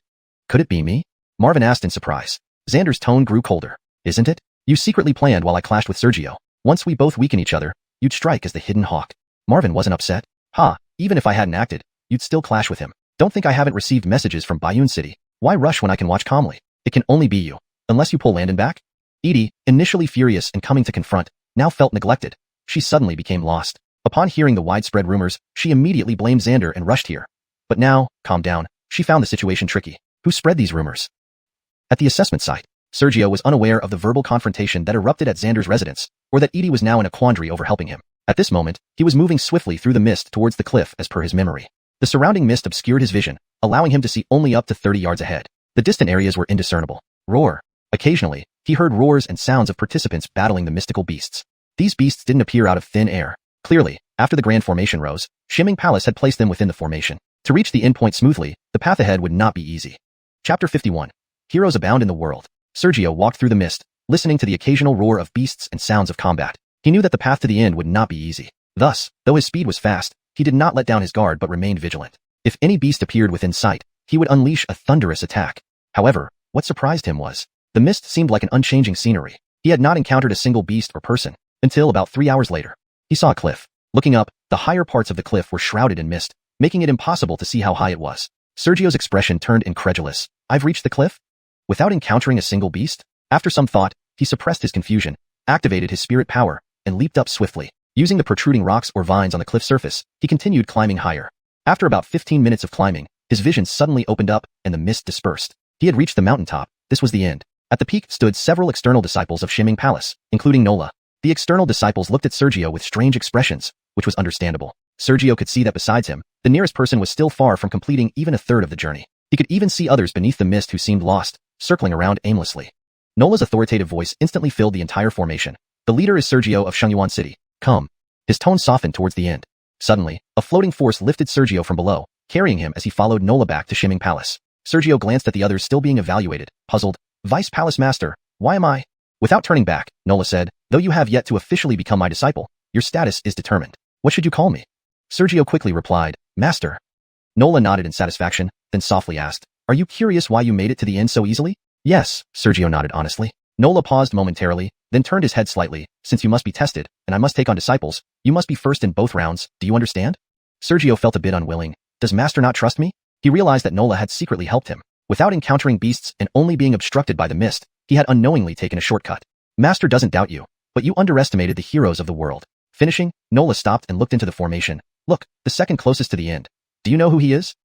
Could it be me? Marvin asked in surprise. Xander's tone grew colder. Isn't it? You secretly planned while I clashed with Sergio. Once we both weaken each other, you'd strike as the hidden hawk. Marvin wasn't upset. Even if I hadn't acted, you'd still clash with him. Don't think I haven't received messages from Guiyuan City. Why rush when I can watch calmly? It can only be you. Unless you pull Landon back? Edie, initially furious and coming to confront, now felt neglected. She suddenly became lost. Upon hearing the widespread rumors, she immediately blamed Xander and rushed here. But now, calm down, she found the situation tricky. Who spread these rumors? At the assessment site, Sergio was unaware of the verbal confrontation that erupted at Xander's residence, or that Edie was now in a quandary over helping him. At this moment, he was moving swiftly through the mist towards the cliff as per his memory. The surrounding mist obscured his vision, allowing him to see only up to 30 yards ahead. The distant areas were indiscernible. Roar. Occasionally, he heard roars and sounds of participants battling the mystical beasts. These beasts didn't appear out of thin air. Clearly, after the grand formation rose, Xianxia Palace had placed them within the formation. To reach the endpoint smoothly, the path ahead would not be easy. Chapter 51. Heroes abound in the world. Sergio walked through the mist, listening to the occasional roar of beasts and sounds of combat. He knew that the path to the end would not be easy. Thus, though his speed was fast, he did not let down his guard but remained vigilant. If any beast appeared within sight, he would unleash a thunderous attack. However, what surprised him was, the mist seemed like an unchanging scenery. He had not encountered a single beast or person, until about 3 hours later. He saw a cliff. Looking up, the higher parts of the cliff were shrouded in mist, making it impossible to see how high it was. Sergio's expression turned incredulous. I've reached the cliff? Without encountering a single beast? After some thought, he suppressed his confusion, activated his spirit power, and leaped up swiftly. Using the protruding rocks or vines on the cliff surface, he continued climbing higher. After about 15 minutes of climbing, his vision suddenly opened up and the mist dispersed. He had reached the mountaintop. This was the end. At the peak stood several external disciples of Xianxia Palace, including Nola. The external disciples looked at Sergio with strange expressions, which was understandable. Sergio could see that besides him, the nearest person was still far from completing even a third of the journey. He could even see others beneath the mist who seemed lost, circling around aimlessly. Nola's authoritative voice instantly filled the entire formation. The leader is Sergio of Shengyuan City. Come. His tone softened towards the end. Suddenly, a floating force lifted Sergio from below, carrying him as he followed Nola back to Xianxia Palace. Sergio glanced at the others still being evaluated, puzzled. Vice Palace Master, why am I? Without turning back, Nola said, though you have yet to officially become my disciple, your status is determined. What should you call me? Sergio quickly replied, Master. Nola nodded in satisfaction, then softly asked, are you curious why you made it to the end so easily? Yes, Sergio nodded honestly. Nola paused momentarily, then turned his head slightly. Since you must be tested, and I must take on disciples, you must be first in both rounds, do you understand? Sergio felt a bit unwilling. Does Master not trust me? He realized that Nola had secretly helped him. Without encountering beasts and only being obstructed by the mist, he had unknowingly taken a shortcut. Master doesn't doubt you, but you underestimated the heroes of the world. Finishing, Nola stopped and looked into the formation. Look, the second closest to the end. Do you know who he is?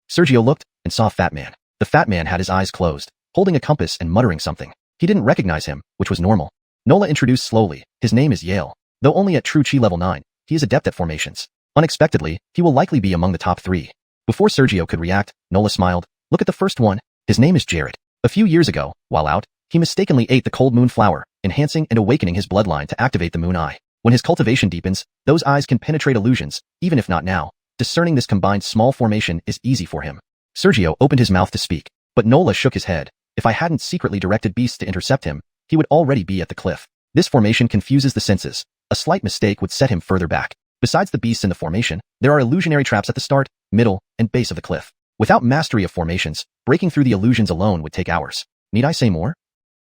Sergio looked and saw Fat Man. The Fat Man had his eyes closed, holding a compass and muttering something. He didn't recognize him, which was normal. Nola introduced slowly. His name is Yale. Though only at true Chi level 9, he is adept at formations. Unexpectedly, he will likely be among the top 3. Before Sergio could react, Nola smiled. Look at the first one. His name is Jared. A few years ago, while out, he mistakenly ate the cold moon flower, enhancing and awakening his bloodline to activate the moon eye. When his cultivation deepens, those eyes can penetrate illusions, even if not now. Discerning this combined small formation is easy for him. Sergio opened his mouth to speak, but Nola shook his head. If I hadn't secretly directed beasts to intercept him, he would already be at the cliff. This formation confuses the senses. A slight mistake would set him further back. Besides the beasts in the formation, there are illusionary traps at the start, middle, and base of the cliff. Without mastery of formations, breaking through the illusions alone would take hours. Need I say more?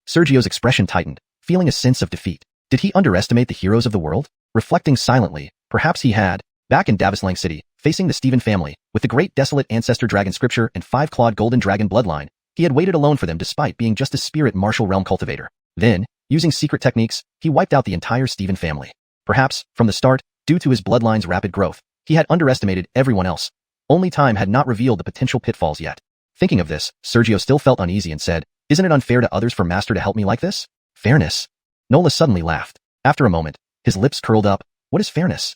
Sergio's expression tightened, feeling a sense of defeat. Did he underestimate the heroes of the world? Reflecting silently, perhaps he had. Back in Xianxia City, facing the Stephen family, with the great desolate ancestor dragon scripture and 5-clawed golden dragon bloodline, he had waited alone for them despite being just a spirit martial realm cultivator. Then, using secret techniques, he wiped out the entire Stephen family. Perhaps, from the start, due to his bloodline's rapid growth, he had underestimated everyone else. Only time had not revealed the potential pitfalls yet. Thinking of this, Sergio still felt uneasy and said, "Isn't it unfair to others for Master to help me like this?" Fairness? Nola suddenly laughed. After a moment, his lips curled up. What is fairness?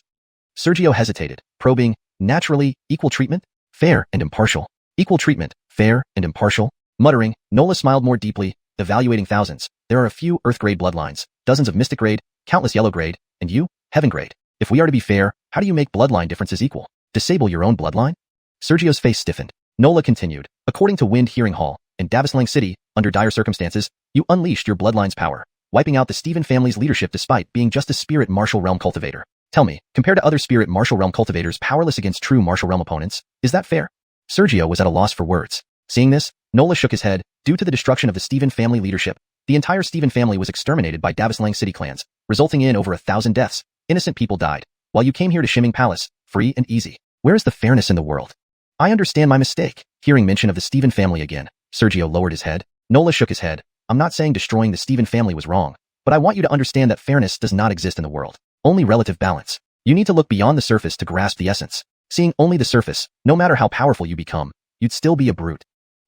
Sergio hesitated, probing, naturally, equal treatment? Fair and impartial. Equal treatment, fair and impartial. Muttering, Nola smiled more deeply, evaluating thousands. There are a few Earth-grade bloodlines, dozens of Mystic grade, countless Yellow grade, and you, Heaven grade. If we are to be fair, how do you make bloodline differences equal? Disable your own bloodline? Sergio's face stiffened. Nola continued, according to Wind Hearing Hall, in Xianxia City, under dire circumstances, you unleashed your bloodline's power, wiping out the Stephen family's leadership despite being just a spirit martial realm cultivator. Tell me, compared to other spirit martial realm cultivators powerless against true martial realm opponents, is that fair? Sergio was at a loss for words. Seeing this, Nola shook his head. Due to the destruction of the Stephen family leadership, the entire Stephen family was exterminated by Xianxia City clans, resulting in over 1,000 deaths. Innocent people died, while you came here to Xianxia Palace, free and easy. Where is the fairness in the world? I understand my mistake. Hearing mention of the Stephen family again, Sergio lowered his head. Nola shook his head. I'm not saying destroying the Stephen family was wrong, but I want you to understand that fairness does not exist in the world. Only relative balance. You need to look beyond the surface to grasp the essence. Seeing only the surface, no matter how powerful you become, you'd still be a brute.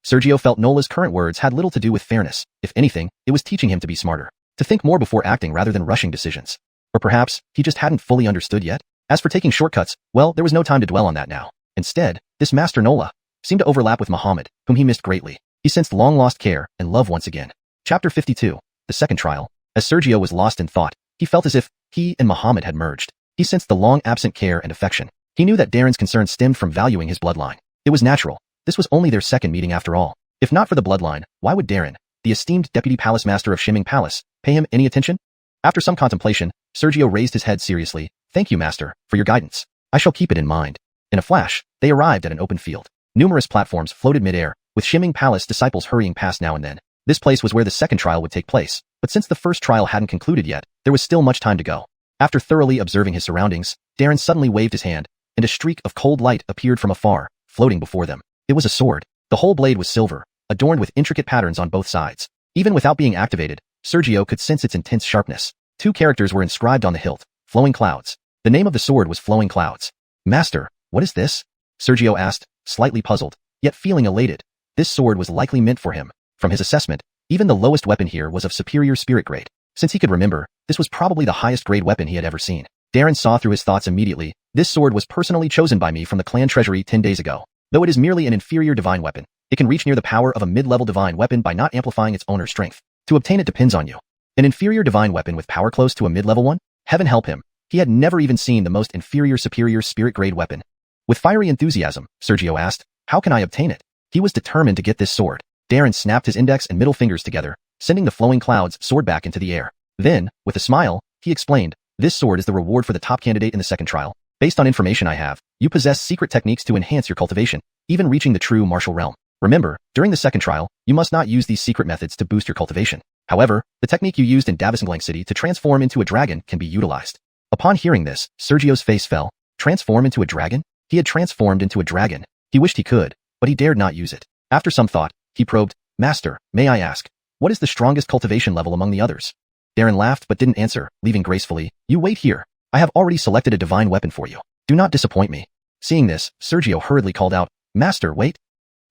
Sergio felt Nola's current words had little to do with fairness. If anything, it was teaching him to be smarter, to think more before acting rather than rushing decisions. Or perhaps, he just hadn't fully understood yet. As for taking shortcuts, well, there was no time to dwell on that now. Instead, this Master Nola seemed to overlap with Muhammad, whom he missed greatly. He sensed long-lost care and love once again. Chapter 52, the second trial. As Sergio was lost in thought, he felt as if he and Muhammad had merged. He sensed the long-absent care and affection. He knew that Darren's concern stemmed from valuing his bloodline. It was natural. This was only their second meeting after all. If not for the bloodline, why would Darren, the esteemed deputy palace master of Xianxia Palace, pay him any attention? After some contemplation, Sergio raised his head seriously. Thank you, Master, for your guidance. I shall keep it in mind. In a flash, they arrived at an open field. Numerous platforms floated mid-air, with Xianxia Palace disciples hurrying past now and then. This place was where the second trial would take place, but since the first trial hadn't concluded yet, there was still much time to go. After thoroughly observing his surroundings, Darren suddenly waved his hand, and a streak of cold light appeared from afar, floating before them. It was a sword. The whole blade was silver, adorned with intricate patterns on both sides. Even without being activated, Sergio could sense its intense sharpness. 2 characters were inscribed on the hilt, Flowing Clouds. The name of the sword was Flowing Clouds. Master, what is this? Sergio asked, slightly puzzled, yet feeling elated. This sword was likely meant for him. From his assessment, even the lowest weapon here was of superior spirit grade. Since he could remember, this was probably the highest grade weapon he had ever seen. Darren saw through his thoughts immediately. This sword was personally chosen by me from the clan treasury 10 days ago. Though it is merely an inferior divine weapon, it can reach near the power of a mid-level divine weapon by not amplifying its owner's strength. To obtain it depends on you. An inferior divine weapon with power close to a mid-level one? Heaven help him. He had never even seen the most inferior superior spirit grade weapon. With fiery enthusiasm, Sergio asked, how can I obtain it? He was determined to get this sword. Darren snapped his index and middle fingers together, sending the Flowing Clouds sword back into the air. Then, with a smile, he explained, this sword is the reward for the top candidate in the second trial. Based on information I have, you possess secret techniques to enhance your cultivation, even reaching the true martial realm. Remember, during the second trial, you must not use these secret methods to boost your cultivation. However, the technique you used in Xianxia City to transform into a dragon can be utilized. Upon hearing this, Sergio's face fell. Transform into a dragon? He had transformed into a dragon. He wished he could, but he dared not use it. After some thought, he probed, Master, may I ask, what is the strongest cultivation level among the others? Darren laughed but didn't answer, leaving gracefully, you wait here. I have already selected a divine weapon for you. Do not disappoint me. Seeing this, Sergio hurriedly called out, Master, wait.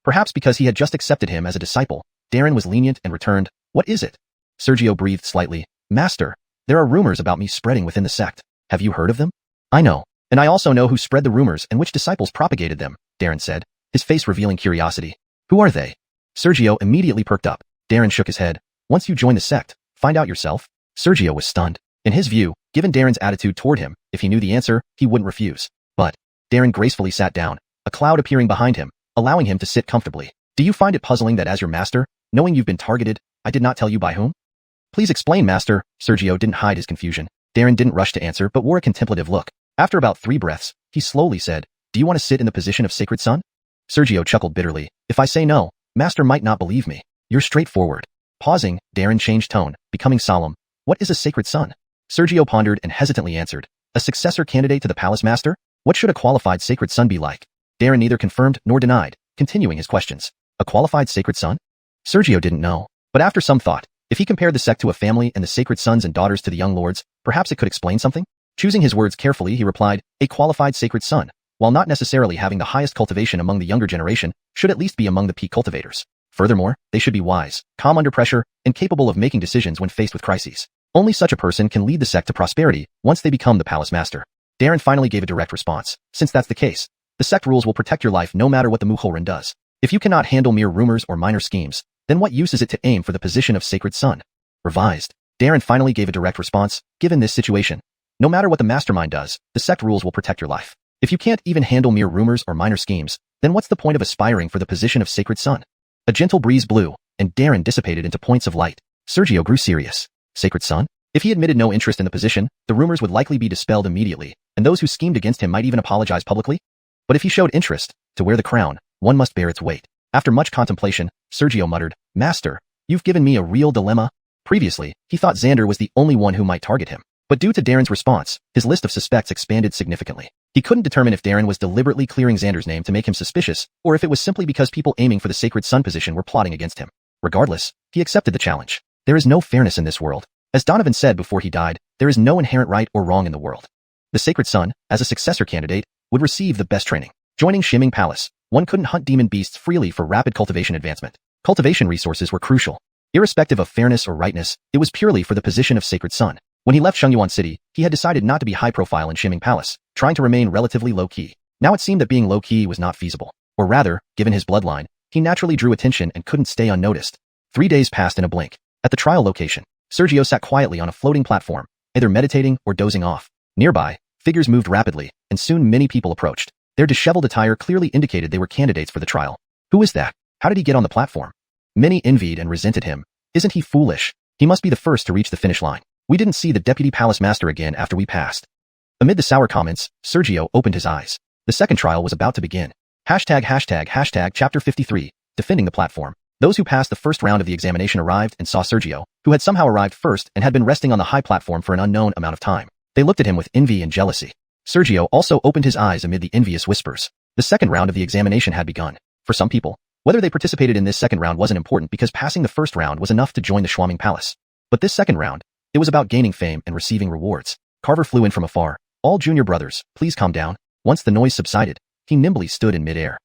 Perhaps because he had just accepted him as a disciple, Darren was lenient and returned, what is it? Sergio breathed slightly, Master, there are rumors about me spreading within the sect. Have you heard of them? I know. And I also know who spread the rumors and which disciples propagated them, Darren said, his face revealing curiosity. Who are they? Sergio immediately perked up. Darren shook his head. Once you join the sect, find out yourself. Sergio was stunned. In his view, given Darren's attitude toward him, if he knew the answer, he wouldn't refuse. But Darren gracefully sat down, a cloud appearing behind him, allowing him to sit comfortably. Do you find it puzzling that as your master, knowing you've been targeted, I did not tell you by whom? Please explain, master. Sergio didn't hide his confusion. Darren didn't rush to answer but wore a contemplative look. After about 3 breaths, he slowly said, do you want to sit in the position of sacred son? Sergio chuckled bitterly. If I say no, master might not believe me. You're straightforward. Pausing, Darren changed tone, becoming solemn. What is a sacred son? Sergio pondered and hesitantly answered. A successor candidate to the palace master? What should a qualified sacred son be like? Darren neither confirmed nor denied, continuing his questions. A qualified sacred son? Sergio didn't know. But after some thought, if he compared the sect to a family and the sacred sons and daughters to the young lords, perhaps it could explain something? Choosing his words carefully, he replied, a qualified sacred son, while not necessarily having the highest cultivation among the younger generation, should at least be among the peak cultivators. Furthermore, they should be wise, calm under pressure, and capable of making decisions when faced with crises. Only such a person can lead the sect to prosperity once they become the palace master. Darren finally gave a direct response. Since that's the case, the sect rules will protect your life no matter what the Muholren does. If you cannot handle mere rumors or minor schemes, then what use is it to aim for the position of sacred son? Revised. Darren finally gave a direct response. Given this situation, no matter what the mastermind does, the sect rules will protect your life. If you can't even handle mere rumors or minor schemes, then what's the point of aspiring for the position of sacred son? A gentle breeze blew, and Darren dissipated into points of light. Sergio grew serious. Sacred son? If he admitted no interest in the position, the rumors would likely be dispelled immediately, and those who schemed against him might even apologize publicly. But if he showed interest, to wear the crown, one must bear its weight. After much contemplation, Sergio muttered, Master, you've given me a real dilemma. Previously, he thought Xander was the only one who might target him. But due to Darren's response, his list of suspects expanded significantly. He couldn't determine if Darren was deliberately clearing Xander's name to make him suspicious, or if it was simply because people aiming for the sacred son position were plotting against him. Regardless, he accepted the challenge. There is no fairness in this world. As Donovan said before he died, there is no inherent right or wrong in the world. The sacred son, as a successor candidate, would receive the best training. Joining Shiming Palace, one couldn't hunt demon beasts freely for rapid cultivation advancement. Cultivation resources were crucial. Irrespective of fairness or rightness, it was purely for the position of sacred son. When he left Shengyuan City, he had decided not to be high profile in Shiming Palace, trying to remain relatively low-key. Now it seemed that being low-key was not feasible. Or rather, given his bloodline, he naturally drew attention and couldn't stay unnoticed. 3 days passed in a blink. At the trial location, Sergio sat quietly on a floating platform, either meditating or dozing off. Nearby, figures moved rapidly, and soon many people approached. Their disheveled attire clearly indicated they were candidates for the trial. Who is that? How did he get on the platform? Many envied and resented him. Isn't he foolish? He must be the first to reach the finish line. We didn't see the deputy palace master again after we passed. Amid the sour comments, Sergio opened his eyes. The second trial was about to begin. Hashtag chapter 53, defending the platform. Those who passed the first round of the examination arrived and saw Sergio, who had somehow arrived first and had been resting on the high platform for an unknown amount of time. They looked at him with envy and jealousy. Sergio also opened his eyes amid the envious whispers. The second round of the examination had begun. For some people, whether they participated in this second round wasn't important because passing the first round was enough to join the Shiming Palace. But this second round, it was about gaining fame and receiving rewards. Carver flew in from afar. All junior brothers, please calm down. Once the noise subsided, he nimbly stood in midair.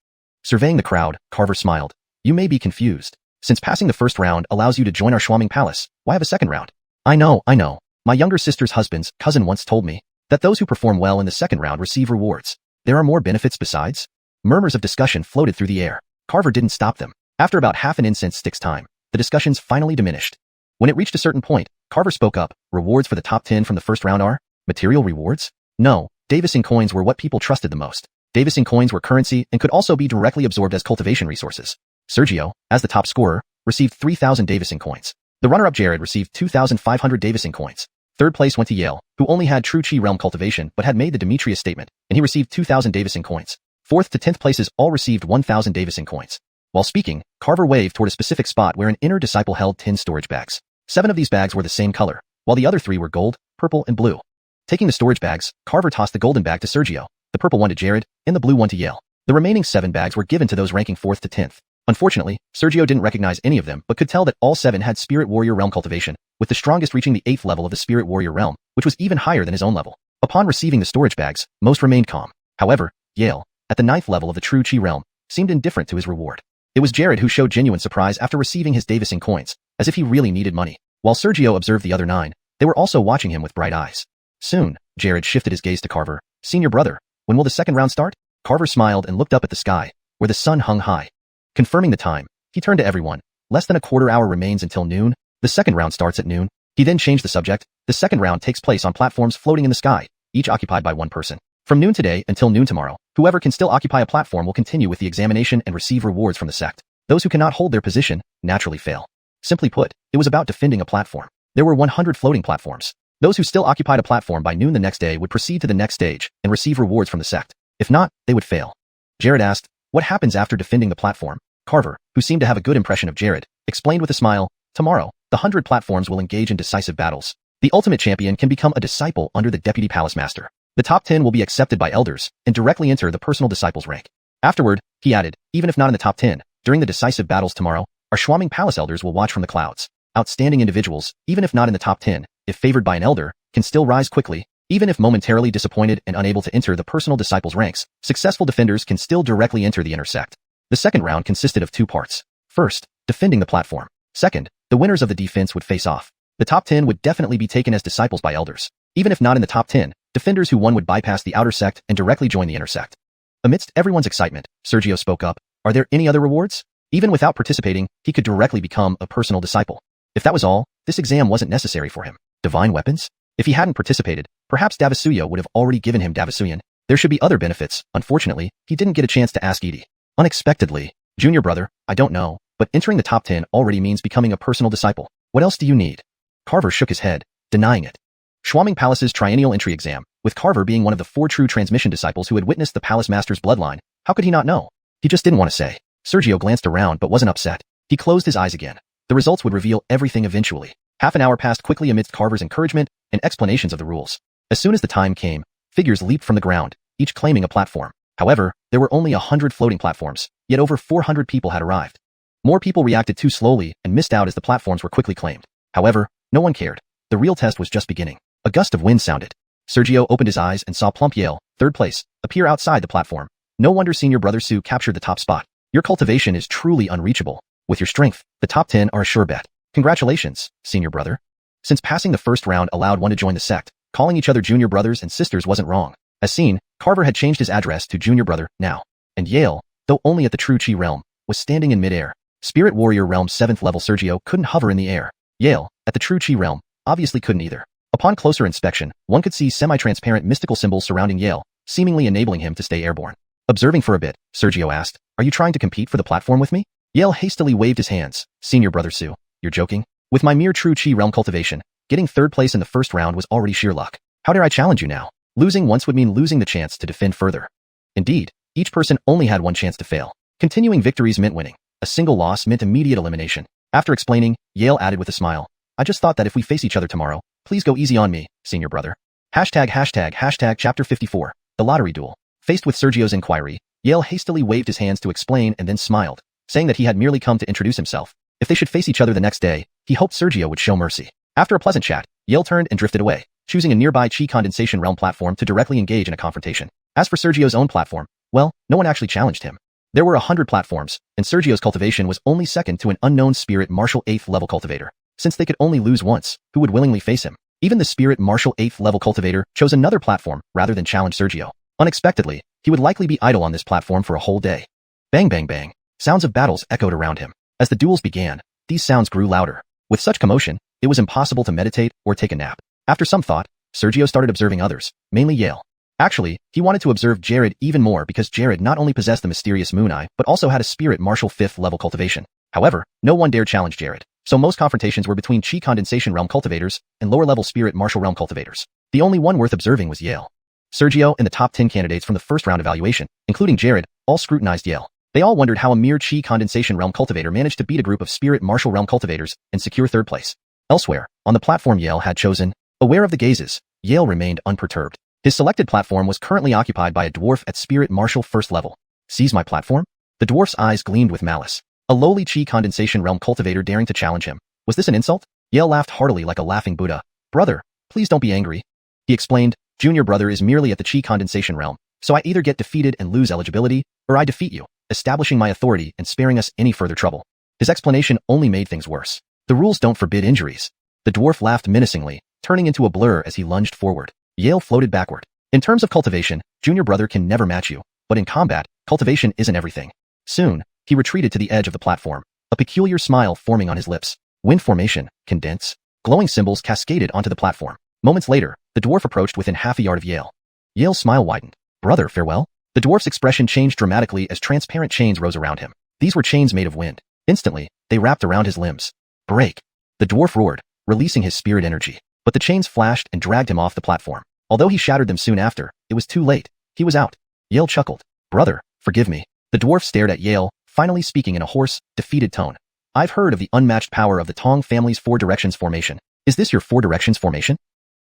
Surveying the crowd, Carver smiled. You may be confused. Since passing the first round allows you to join our Shiming Palace, why have a second round? I know. My younger sister's husband's cousin once told me that those who perform well in the second round receive rewards. There are more benefits besides? Murmurs of discussion floated through the air. Carver didn't stop them. After about half an incense stick's time, the discussions finally diminished. When it reached a certain point, Carver spoke up. Rewards for the top 10 from the first round are? Material rewards? No, Davising coins were what people trusted the most. Davising coins were currency and could also be directly absorbed as cultivation resources. Sergio, as the top scorer, received 3,000 Davising coins. The runner-up Jared received 2,500 Davising coins. Third place went to Yale, who only had true Qi realm cultivation but had made the Demetrius statement, and he received 2,000 Davising coins. 4th to 10th places all received 1,000 Davising coins. While speaking, Carver waved toward a specific spot where an inner disciple held 10 storage bags. 7 of these bags were the same color, while the other 3 were gold, purple, and blue. Taking the storage bags, Carver tossed the golden bag to Sergio, the purple one to Jared, and the blue one to Yale. The remaining 7 bags were given to those ranking 4th to 10th. Unfortunately, Sergio didn't recognize any of them but could tell that all 7 had Spirit Warrior realm cultivation, with the strongest reaching the 8th level of the Spirit Warrior realm, which was even higher than his own level. Upon receiving the storage bags, most remained calm. However, Yale, at the 9th level of the true Qi realm, seemed indifferent to his reward. It was Jared who showed genuine surprise after receiving his Davising coins, as if he really needed money. While Sergio observed the other 9, they were also watching him with bright eyes. Soon, Jared shifted his gaze to Carver. Senior brother, when will the second round start? Carver smiled and looked up at the sky, where the sun hung high. Confirming the time, he turned to everyone. Less than a quarter hour remains until noon. The second round starts at noon. He then changed the subject. The second round takes place on platforms floating in the sky, each occupied by one person. From noon today until noon tomorrow, whoever can still occupy a platform will continue with the examination and receive rewards from the sect. Those who cannot hold their position naturally fail. Simply put, it was about defending a platform. There were 100 floating platforms. Those who still occupied a platform by noon the next day would proceed to the next stage and receive rewards from the sect. If not, they would fail. Jared asked, "What happens after defending the platform?" Carver, who seemed to have a good impression of Jared, explained with a smile, "Tomorrow, the 100 platforms will engage in decisive battles. The ultimate champion can become a disciple under the deputy palace master. The top 10 will be accepted by elders and directly enter the personal disciple's rank. Afterward," he added, "even if not in the top 10, during the decisive battles tomorrow, our Shuaming Palace elders will watch from the clouds. Outstanding individuals, even if not in the top 10, if favored by an elder, can still rise quickly. Even if momentarily disappointed and unable to enter the personal disciple's ranks, successful defenders can still directly enter the inner sect." The second round consisted of two parts. First, defending the platform. Second, the winners of the defense would face off. The top 10 would definitely be taken as disciples by elders. Even if not in the top 10, defenders who won would bypass the outer sect and directly join the inner sect. Amidst everyone's excitement, Sergio spoke up, "Are there any other rewards?" Even without participating, he could directly become a personal disciple. If that was all, this exam wasn't necessary for him. Divine weapons? If he hadn't participated, perhaps Davisuya would have already given him Davisuyan. There should be other benefits. Unfortunately, he didn't get a chance to ask Edie. Unexpectedly, "Junior brother, I don't know, but entering the top 10 already means becoming a personal disciple. What else do you need?" Carver shook his head, denying it. Shuaming Palace's triennial entry exam, with Carver being one of the 4 true transmission disciples who had witnessed the palace master's bloodline, how could he not know? He just didn't want to say. Sergio glanced around but wasn't upset. He closed his eyes again. The results would reveal everything eventually. Half an hour passed quickly amidst Carver's encouragement and explanations of the rules. As soon as the time came, figures leaped from the ground, each claiming a platform. However, there were only 100 floating platforms, yet over 400 people had arrived. More people reacted too slowly and missed out as the platforms were quickly claimed. However, no one cared. The real test was just beginning. A gust of wind sounded. Sergio opened his eyes and saw Plump Yale, third place, appear outside the platform. No wonder senior brother Sue captured the top spot. Your cultivation is truly unreachable. With your strength, the top 10 are a sure bet. Congratulations, senior brother. Since passing the first round allowed one to join the sect, calling each other junior brothers and sisters wasn't wrong. As seen, Carver had changed his address to junior brother now. And Yale, though only at the true Chi realm, was standing in midair. Spirit warrior realm 7th level Sergio couldn't hover in the air. Yale, at the true Chi realm, obviously couldn't either. Upon closer inspection, one could see semi-transparent mystical symbols surrounding Yale, seemingly enabling him to stay airborne. Observing for a bit, Sergio asked, "Are you trying to compete for the platform with me?" Yale hastily waved his hands. "Senior brother Sue, you're joking? With my mere true Chi realm cultivation, getting third place in the first round was already sheer luck. How dare I challenge you now? Losing once would mean losing the chance to defend further." Indeed, each person only had one chance to fail. Continuing victories meant winning. A single loss meant immediate elimination. After explaining, Yale added with a smile, "I just thought that if we face each other tomorrow, please go easy on me, senior brother." ####Chapter 54, The Lottery Duel. Faced with Sergio's inquiry, Yale hastily waved his hands to explain and then smiled, saying that he had merely come to introduce himself. If they should face each other the next day, he hoped Sergio would show mercy. After a pleasant chat, Yale turned and drifted away, choosing a nearby Chi condensation realm platform to directly engage in a confrontation. As for Sergio's own platform, well, no one actually challenged him. There were 100 platforms, and Sergio's cultivation was only second to an unknown spirit martial 8th level cultivator. Since they could only lose once, who would willingly face him? Even the spirit martial 8th level cultivator chose another platform rather than challenge Sergio. Unexpectedly, he would likely be idle on this platform for a whole day. Bang bang bang. Sounds of battles echoed around him. As the duels began, these sounds grew louder. With such commotion, it was impossible to meditate or take a nap. After some thought, Sergio started observing others, mainly Yale. Actually, he wanted to observe Jared even more because Jared not only possessed the mysterious moon eye, but also had a spirit martial 5th level cultivation. However, no one dared challenge Jared, so most confrontations were between Chi condensation realm cultivators and lower level spirit martial realm cultivators. The only one worth observing was Yale. Sergio and the top 10 candidates from the first round evaluation, including Jared, all scrutinized Yale. They all wondered how a mere Chi condensation realm cultivator managed to beat a group of spirit martial realm cultivators and secure third place. Elsewhere, on the platform Yale had chosen, aware of the gazes, Yale remained unperturbed. His selected platform was currently occupied by a dwarf at spirit martial 1st level. "Seize my platform?" The dwarf's eyes gleamed with malice. A lowly Chi condensation realm cultivator daring to challenge him. Was this an insult? Yale laughed heartily like a laughing Buddha. "Brother, please don't be angry." He explained, "Junior brother is merely at the Chi condensation realm, so I either get defeated and lose eligibility, or I defeat you, establishing my authority and sparing us any further trouble." His explanation only made things worse. The rules don't forbid injuries. The dwarf laughed menacingly, turning into a blur as he lunged forward. Yale floated backward. In terms of cultivation, junior brother can never match you, but in combat, cultivation isn't everything. Soon, He retreated to the edge of the platform, a peculiar smile forming on his lips. Wind formation, condense. Glowing symbols cascaded onto the platform. Moments later, the dwarf approached within half a yard of Yale. Yale's smile widened. Brother, farewell? The dwarf's expression changed dramatically as transparent chains rose around him. These were chains made of wind. Instantly, they wrapped around his limbs. Break! The dwarf roared, releasing his spirit energy. But the chains flashed and dragged him off the platform. Although he shattered them soon after, it was too late. He was out. Yale chuckled. Brother, forgive me. The dwarf stared at Yale, finally speaking in a hoarse, defeated tone. I've heard of the unmatched power of the Tong family's Four Directions formation. Is this your Four Directions formation?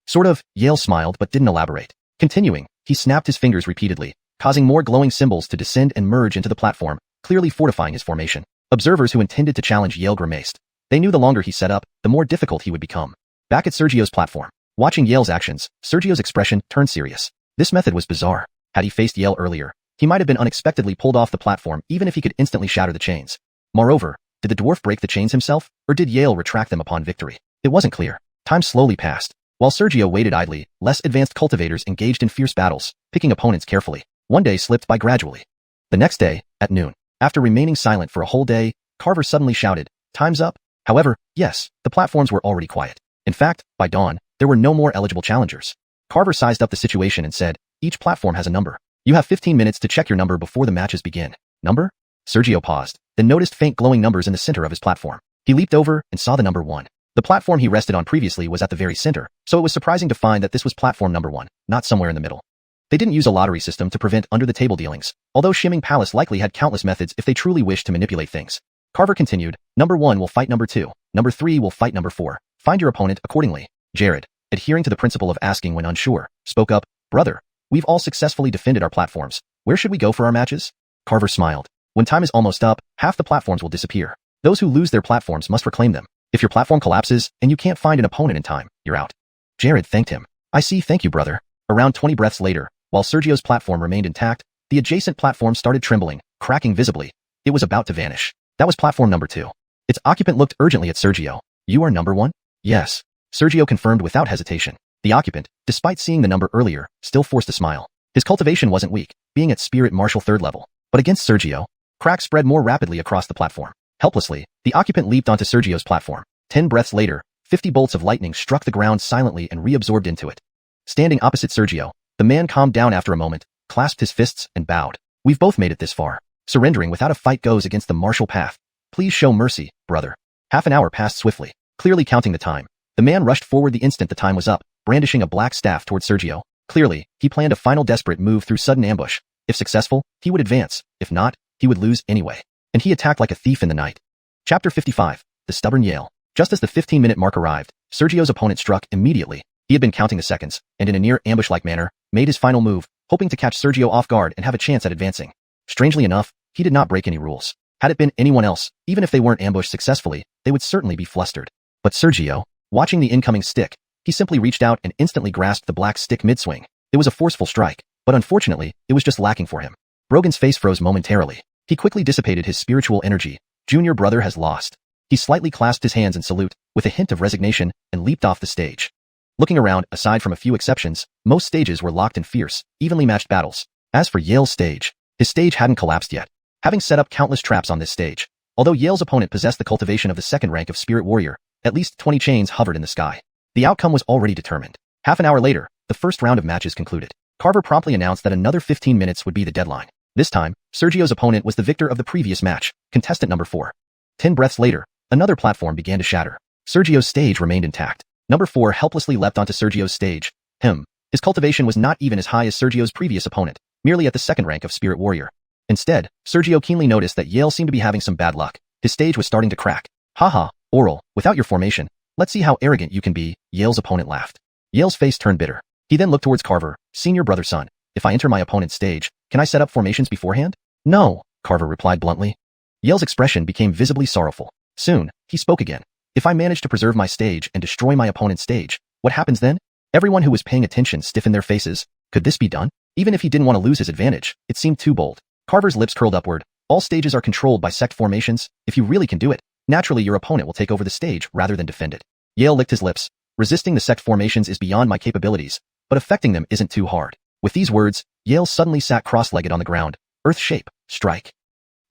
Sort of. Yale smiled but didn't elaborate. Continuing, he snapped his fingers repeatedly, causing more glowing symbols to descend and merge into the platform, clearly fortifying his formation. Observers who intended to challenge Yale grimaced. They knew the longer he set up, the more difficult he would become. Back at Sergio's platform, watching Yale's actions, Sergio's expression turned serious. This method was bizarre. Had he faced Yale earlier, he might have been unexpectedly pulled off the platform even if he could instantly shatter the chains. Moreover, did the dwarf break the chains himself, or did Yale retract them upon victory? It wasn't clear. Time slowly passed. While Sergio waited idly, less advanced cultivators engaged in fierce battles, picking opponents carefully. One day slipped by gradually. The next day, at noon, after remaining silent for a whole day, Carver suddenly shouted, "Time's up." However, yes, the platforms were already quiet. In fact, by dawn, there were no more eligible challengers. Carver sized up the situation and said, "Each platform has a number. You have 15 minutes to check your number before the matches begin." Number? Sergio paused, then noticed faint glowing numbers in the center of his platform. He leaped over and saw the number 1. The platform he rested on previously was at the very center, so it was surprising to find that this was platform number 1, not somewhere in the middle. They didn't use a lottery system to prevent under-the-table dealings, although Shimming Palace likely had countless methods if they truly wished to manipulate things. Carver continued, "Number 1 will fight number 2. Number 3 will fight number 4. Find your opponent accordingly." Jared, adhering to the principle of asking when unsure, spoke up, "Brother, we've all successfully defended our platforms. Where should we go for our matches?" Carver smiled. "When time is almost up, half the platforms will disappear. Those who lose their platforms must reclaim them. If your platform collapses and you can't find an opponent in time, you're out." Jared thanked him. "I see, thank you, brother." Around 20 breaths later, while Sergio's platform remained intact, the adjacent platform started trembling, cracking visibly. It was about to vanish. That was platform number 2. Its occupant looked urgently at Sergio. "You are number 1? "Yes." Sergio confirmed without hesitation. The occupant, despite seeing the number earlier, still forced a smile. His cultivation wasn't weak, being at Spirit Martial 3rd level. But against Sergio, cracks spread more rapidly across the platform. Helplessly, the occupant leaped onto Sergio's platform. 10 breaths later, 50 bolts of lightning struck the ground silently and reabsorbed into it. Standing opposite Sergio, the man calmed down after a moment, clasped his fists, and bowed. "We've both made it this far. Surrendering without a fight goes against the martial path. Please show mercy, brother." Half an hour passed swiftly. Clearly counting the time, the man rushed forward the instant the time was up, brandishing a black staff toward Sergio. Clearly, he planned a final desperate move through sudden ambush. If successful, he would advance. If not, he would lose anyway. And he attacked like a thief in the night. Chapter 55. The Stubborn Yale. Just as the 15-minute mark arrived, Sergio's opponent struck immediately. He had been counting the seconds, and in a near ambush-like manner, made his final move, hoping to catch Sergio off guard and have a chance at advancing. Strangely enough, he did not break any rules. Had it been anyone else, even if they weren't ambushed successfully, they would certainly be flustered. But Sergio, watching the incoming stick, he simply reached out and instantly grasped the black stick mid-swing. It was a forceful strike, but unfortunately, it was just lacking for him. Brogan's face froze momentarily. He quickly dissipated his spiritual energy. Junior brother has lost. He slightly clasped his hands in salute, with a hint of resignation, and leaped off the stage. Looking around, aside from a few exceptions, most stages were locked in fierce, evenly matched battles. As for Yale's stage, his stage hadn't collapsed yet. Having set up countless traps on this stage, although Yale's opponent possessed the cultivation of the 2nd rank of Spirit Warrior, at least 20 chains hovered in the sky. The outcome was already determined. Half an hour later, the first round of matches concluded. Carver promptly announced that another 15 minutes would be the deadline. This time, Sergio's opponent was the victor of the previous match, contestant number 4. 10 breaths later, another platform began to shatter. Sergio's stage remained intact. Number 4 helplessly leapt onto Sergio's stage. His cultivation was not even as high as Sergio's previous opponent, merely at the 2nd rank of Spirit Warrior. Instead, Sergio keenly noticed that Yale seemed to be having some bad luck. His stage was starting to crack. "Haha, Oral, without your formation, let's see how arrogant you can be," Yale's opponent laughed. Yale's face turned bitter. He then looked towards Carver. "Senior brother son, if I enter my opponent's stage, can I set up formations beforehand?" "No," Carver replied bluntly. Yale's expression became visibly sorrowful. Soon, he spoke again. "If I manage to preserve my stage and destroy my opponent's stage, what happens then?" Everyone who was paying attention stiffened their faces. Could this be done? Even if he didn't want to lose his advantage, it seemed too bold. Carver's lips curled upward. "All stages are controlled by sect formations. If you really can do it, naturally your opponent will take over the stage rather than defend it." Yale licked his lips. "Resisting the sect formations is beyond my capabilities, but affecting them isn't too hard." With these words, Yale suddenly sat cross-legged on the ground. Earth shape, strike.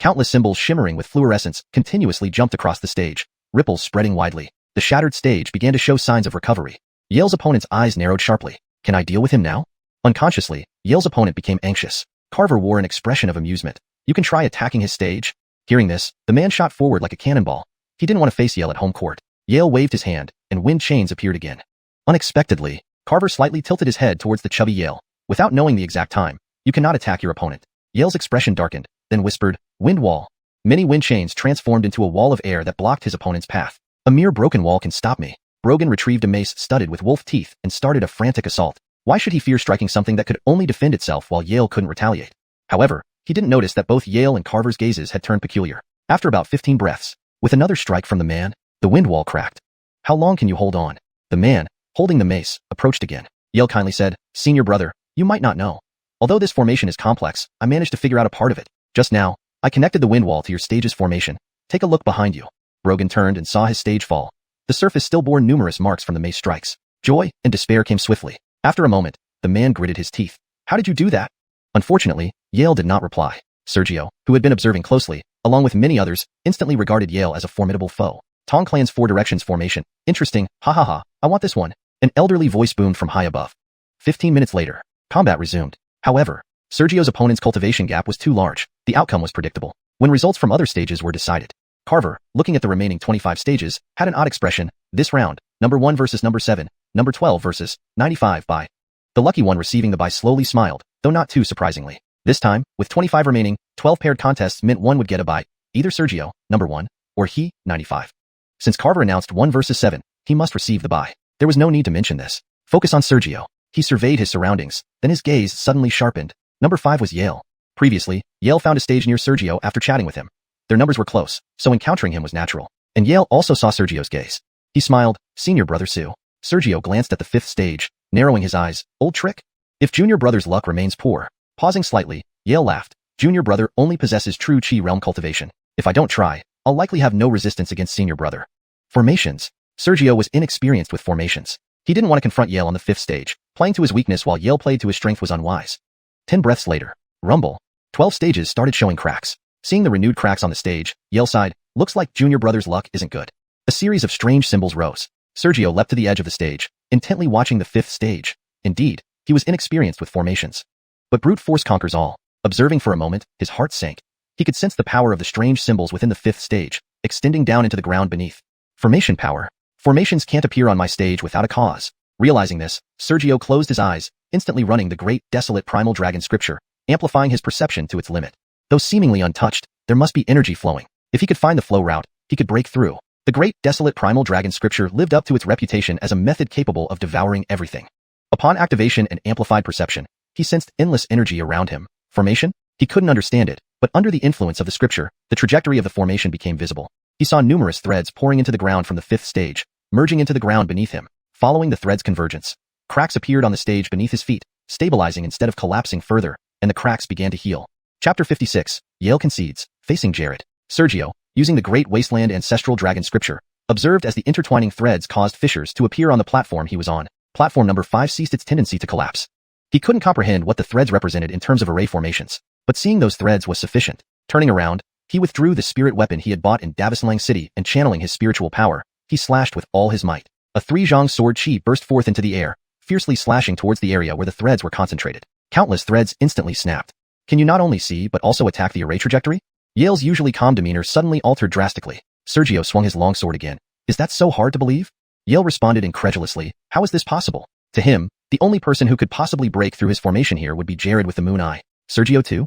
Countless symbols shimmering with fluorescence continuously jumped across the stage, ripples spreading widely. The shattered stage began to show signs of recovery. Yale's opponent's eyes narrowed sharply. Can I deal with him now? Unconsciously, Yale's opponent became anxious. Carver wore an expression of amusement. You can try attacking his stage. Hearing this, the man shot forward like a cannonball. He didn't want to face Yale at home court. Yale waved his hand, and wind chains appeared again. Unexpectedly, Carver slightly tilted his head towards the chubby Yale. Without knowing the exact time, you cannot attack your opponent. Yale's expression darkened, then whispered, wind wall. Many wind chains transformed into a wall of air that blocked his opponent's path. A mere broken wall can stop me. Brogan retrieved a mace studded with wolf teeth and started a frantic assault. Why should he fear striking something that could only defend itself while Yale couldn't retaliate? However, he didn't notice that both Yale and Carver's gazes had turned peculiar. After about 15 breaths, with another strike from the man, the wind wall cracked. How long can you hold on? The man, holding the mace, approached again. Yale kindly said, Senior brother, you might not know. Although this formation is complex, I managed to figure out a part of it. Just now, I connected the wind wall to your stage's formation. Take a look behind you. Brogan turned and saw his stage fall. The surface still bore numerous marks from the mace strikes. Joy and despair came swiftly. After a moment, the man gritted his teeth. How did you do that? Unfortunately, Yale did not reply. Sergio, who had been observing closely, along with many others, instantly regarded Yale as a formidable foe. Tong Clan's Four Directions formation. Interesting, ha ha ha, I want this one. An elderly voice boomed from high above. 15 minutes later, combat resumed. However, Sergio's opponent's cultivation gap was too large. The outcome was predictable. When results from other stages were decided, Carver, looking at the remaining 25 stages, had an odd expression. This round, number 1 versus number 7, number 12 versus 95 by. The lucky one receiving the bye slowly smiled, though not too surprisingly. This time, with 25 remaining, 12 paired contests meant one would get a bye, either Sergio, number 1, or he, 95. Since Carver announced 1 versus 7, he must receive the bye. There was no need to mention this. Focus on Sergio. He surveyed his surroundings, then his gaze suddenly sharpened. Number 5 was Yale. Previously, Yale found a stage near Sergio after chatting with him. Their numbers were close, so encountering him was natural. And Yale also saw Sergio's gaze. He smiled, Senior brother Sue. Sergio glanced at the 5th stage, narrowing his eyes. Old trick? If junior brother's luck remains poor. Pausing slightly, Yale laughed. Junior brother only possesses true Qi realm cultivation. If I don't try, I'll likely have no resistance against senior brother. Formations. Sergio was inexperienced with formations. He didn't want to confront Yale on the 5th stage. Playing to his weakness while Yale played to his strength was unwise. 10 breaths later. Rumble. 12 stages started showing cracks. Seeing the renewed cracks on the stage, Yale sighed, looks like junior brother's luck isn't good. A series of strange symbols rose. Sergio leapt to the edge of the stage, intently watching the 5th stage. Indeed, he was inexperienced with formations. But brute force conquers all. Observing for a moment, his heart sank. He could sense the power of the strange symbols within the 5th stage, extending down into the ground beneath. Formation power. Formations can't appear on my stage without a cause. Realizing this, Sergio closed his eyes, instantly running the great desolate primal dragon scripture, amplifying his perception to its limit. Though seemingly untouched, there must be energy flowing. If he could find the flow route, he could break through. The great desolate primal dragon scripture lived up to its reputation as a method capable of devouring everything. Upon activation and amplified perception, he sensed endless energy around him. Formation? He couldn't understand it, but under the influence of the scripture, the trajectory of the formation became visible. He saw numerous threads pouring into the ground from the 5th stage, merging into the ground beneath him. Following the thread's convergence, cracks appeared on the stage beneath his feet, stabilizing instead of collapsing further, and the cracks began to heal. Chapter 56, Yale concedes, facing Jared. Sergio, using the great wasteland ancestral dragon scripture, observed as the intertwining threads caused fissures to appear on the platform he was on. Platform number 5 ceased its tendency to collapse. He couldn't comprehend what the threads represented in terms of array formations, but seeing those threads was sufficient. Turning around, he withdrew the spirit weapon he had bought in Davislang City and channeling his spiritual power, he slashed with all his might. A 3-zhang sword chi burst forth into the air, fiercely slashing towards the area where the threads were concentrated. Countless threads instantly snapped. Can you not only see but also attack the array trajectory? Yale's usually calm demeanor suddenly altered drastically. Sergio swung his longsword again. Is that so hard to believe? Yale responded incredulously. How is this possible? To him, the only person who could possibly break through his formation here would be Jared with the moon eye. Sergio too?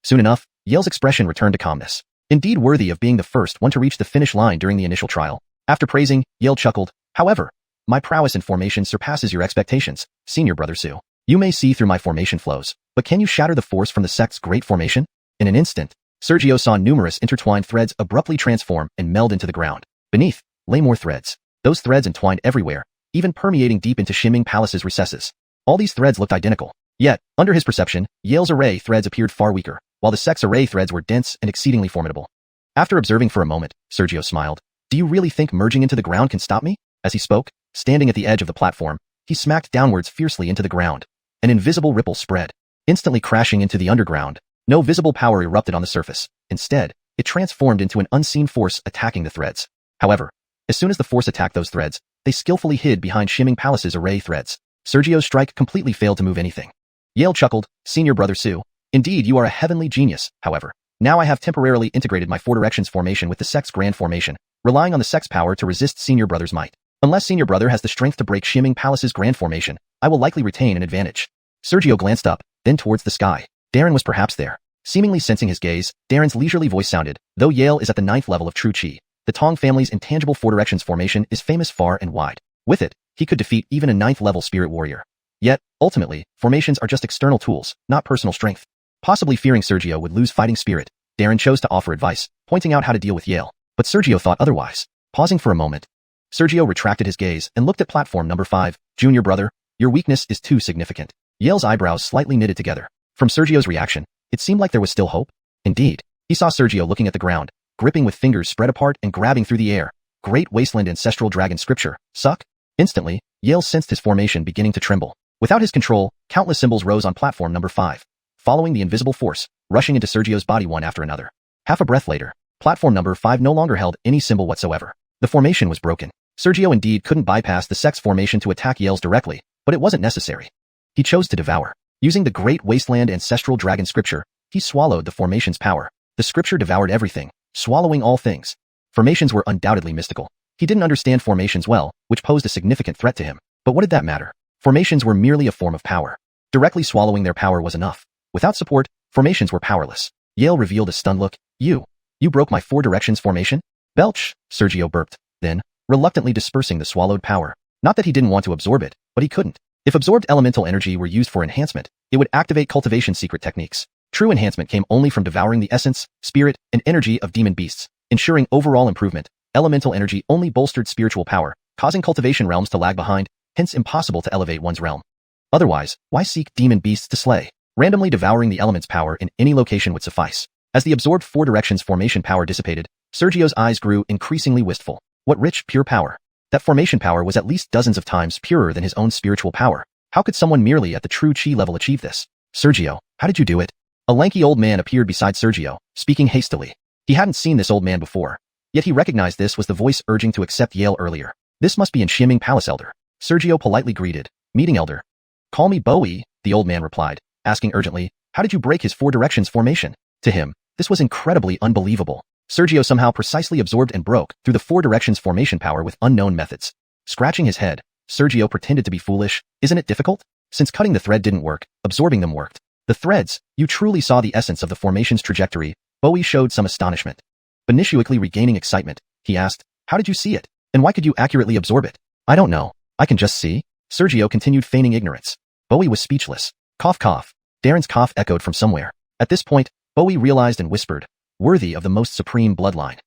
Soon enough, Yale's expression returned to calmness. Indeed worthy of being the first one to reach the finish line during the initial trial. After praising, Yale chuckled. However, my prowess in formation surpasses your expectations, Senior Brother Sue. You may see through my formation flows, but can you shatter the force from the sect's great formation? In an instant, Sergio saw numerous intertwined threads abruptly transform and meld into the ground. Beneath, lay more threads. Those threads entwined everywhere, even permeating deep into Shimming Palace's recesses. All these threads looked identical. Yet, under his perception, Yale's array threads appeared far weaker, while the sect's array threads were dense and exceedingly formidable. After observing for a moment, Sergio smiled. Do you really think merging into the ground can stop me? As he spoke, standing at the edge of the platform, he smacked downwards fiercely into the ground. An invisible ripple spread, instantly crashing into the underground. No visible power erupted on the surface. Instead, it transformed into an unseen force attacking the threads. However, as soon as the force attacked those threads, they skillfully hid behind Shimming Palace's array threads. Sergio's strike completely failed to move anything. Yale chuckled, "Senior brother Sue, indeed you are a heavenly genius, however. Now I have temporarily integrated my Four Directions formation with the Sect's Grand Formation, relying on the Sect's power to resist Senior Brother's might. Unless Senior Brother has the strength to break Shimming Palace's Grand Formation, I will likely retain an advantage." Sergio glanced up, then towards the sky. Darren was perhaps there. Seemingly sensing his gaze, Darren's leisurely voice sounded, "Though Yale is at the 9th level of true Qi, the Tong family's intangible Four Directions formation is famous far and wide. With it, he could defeat even a 9th level spirit warrior. Yet, ultimately, formations are just external tools, not personal strength." Possibly fearing Sergio would lose fighting spirit, Darren chose to offer advice, pointing out how to deal with Yale. But Sergio thought otherwise. Pausing for a moment, Sergio retracted his gaze and looked at platform number 5. "Junior brother, your weakness is too significant." Yale's eyebrows slightly knitted together. From Sergio's reaction, it seemed like there was still hope. Indeed, he saw Sergio looking at the ground, gripping with fingers spread apart and grabbing through the air. Great Wasteland Ancestral Dragon Scripture, suck. Instantly, Yale sensed his formation beginning to tremble. Without his control, countless symbols rose on platform number 5, following the invisible force, rushing into Sergio's body one after another. Half a breath later, platform number 5 no longer held any symbol whatsoever. The formation was broken. Sergio indeed couldn't bypass the Sect's formation to attack Yale's directly, but it wasn't necessary. He chose to devour. Using the Great Wasteland Ancestral Dragon Scripture, he swallowed the formation's power. The scripture devoured everything, swallowing all things. Formations were undoubtedly mystical. He didn't understand formations well, which posed a significant threat to him. But what did that matter? Formations were merely a form of power. Directly swallowing their power was enough. Without support, formations were powerless. Yale revealed a stunned look. You broke my Four Directions formation?" "Belch," Sergio burped, then, reluctantly dispersing the swallowed power. Not that he didn't want to absorb it, but he couldn't. If absorbed elemental energy were used for enhancement, it would activate cultivation secret techniques. True enhancement came only from devouring the essence, spirit, and energy of demon beasts, ensuring overall improvement. Elemental energy only bolstered spiritual power, causing cultivation realms to lag behind, hence impossible to elevate one's realm. Otherwise, why seek demon beasts to slay? Randomly devouring the element's power in any location would suffice. As the absorbed Four Directions formation power dissipated, Sergio's eyes grew increasingly wistful. What rich, pure power. That formation power was at least dozens of times purer than his own spiritual power. How could someone merely at the true Qi level achieve this? "Sergio, how did you do it?" A lanky old man appeared beside Sergio, speaking hastily. He hadn't seen this old man before, yet he recognized this was the voice urging to accept Yale earlier. This must be in Shimming Palace Elder. Sergio politely greeted, "Meeting Elder." "Call me Bowie," the old man replied, asking urgently, "How did you break his Four Directions formation?" To him, this was incredibly unbelievable. Sergio somehow precisely absorbed and broke through the Four Directions formation power with unknown methods. Scratching his head, Sergio pretended to be foolish. "Isn't it difficult? Since cutting the thread didn't work, absorbing them worked." "The threads, you truly saw the essence of the formation's trajectory." Bowie showed some astonishment. Benisuically regaining excitement, he asked, "How did you see it? And why could you accurately absorb it?" "I don't know. I can just see." Sergio continued feigning ignorance. Bowie was speechless. Cough cough. Darren's cough echoed from somewhere. At this point, Bowie realized and whispered, "Worthy of the most supreme bloodline."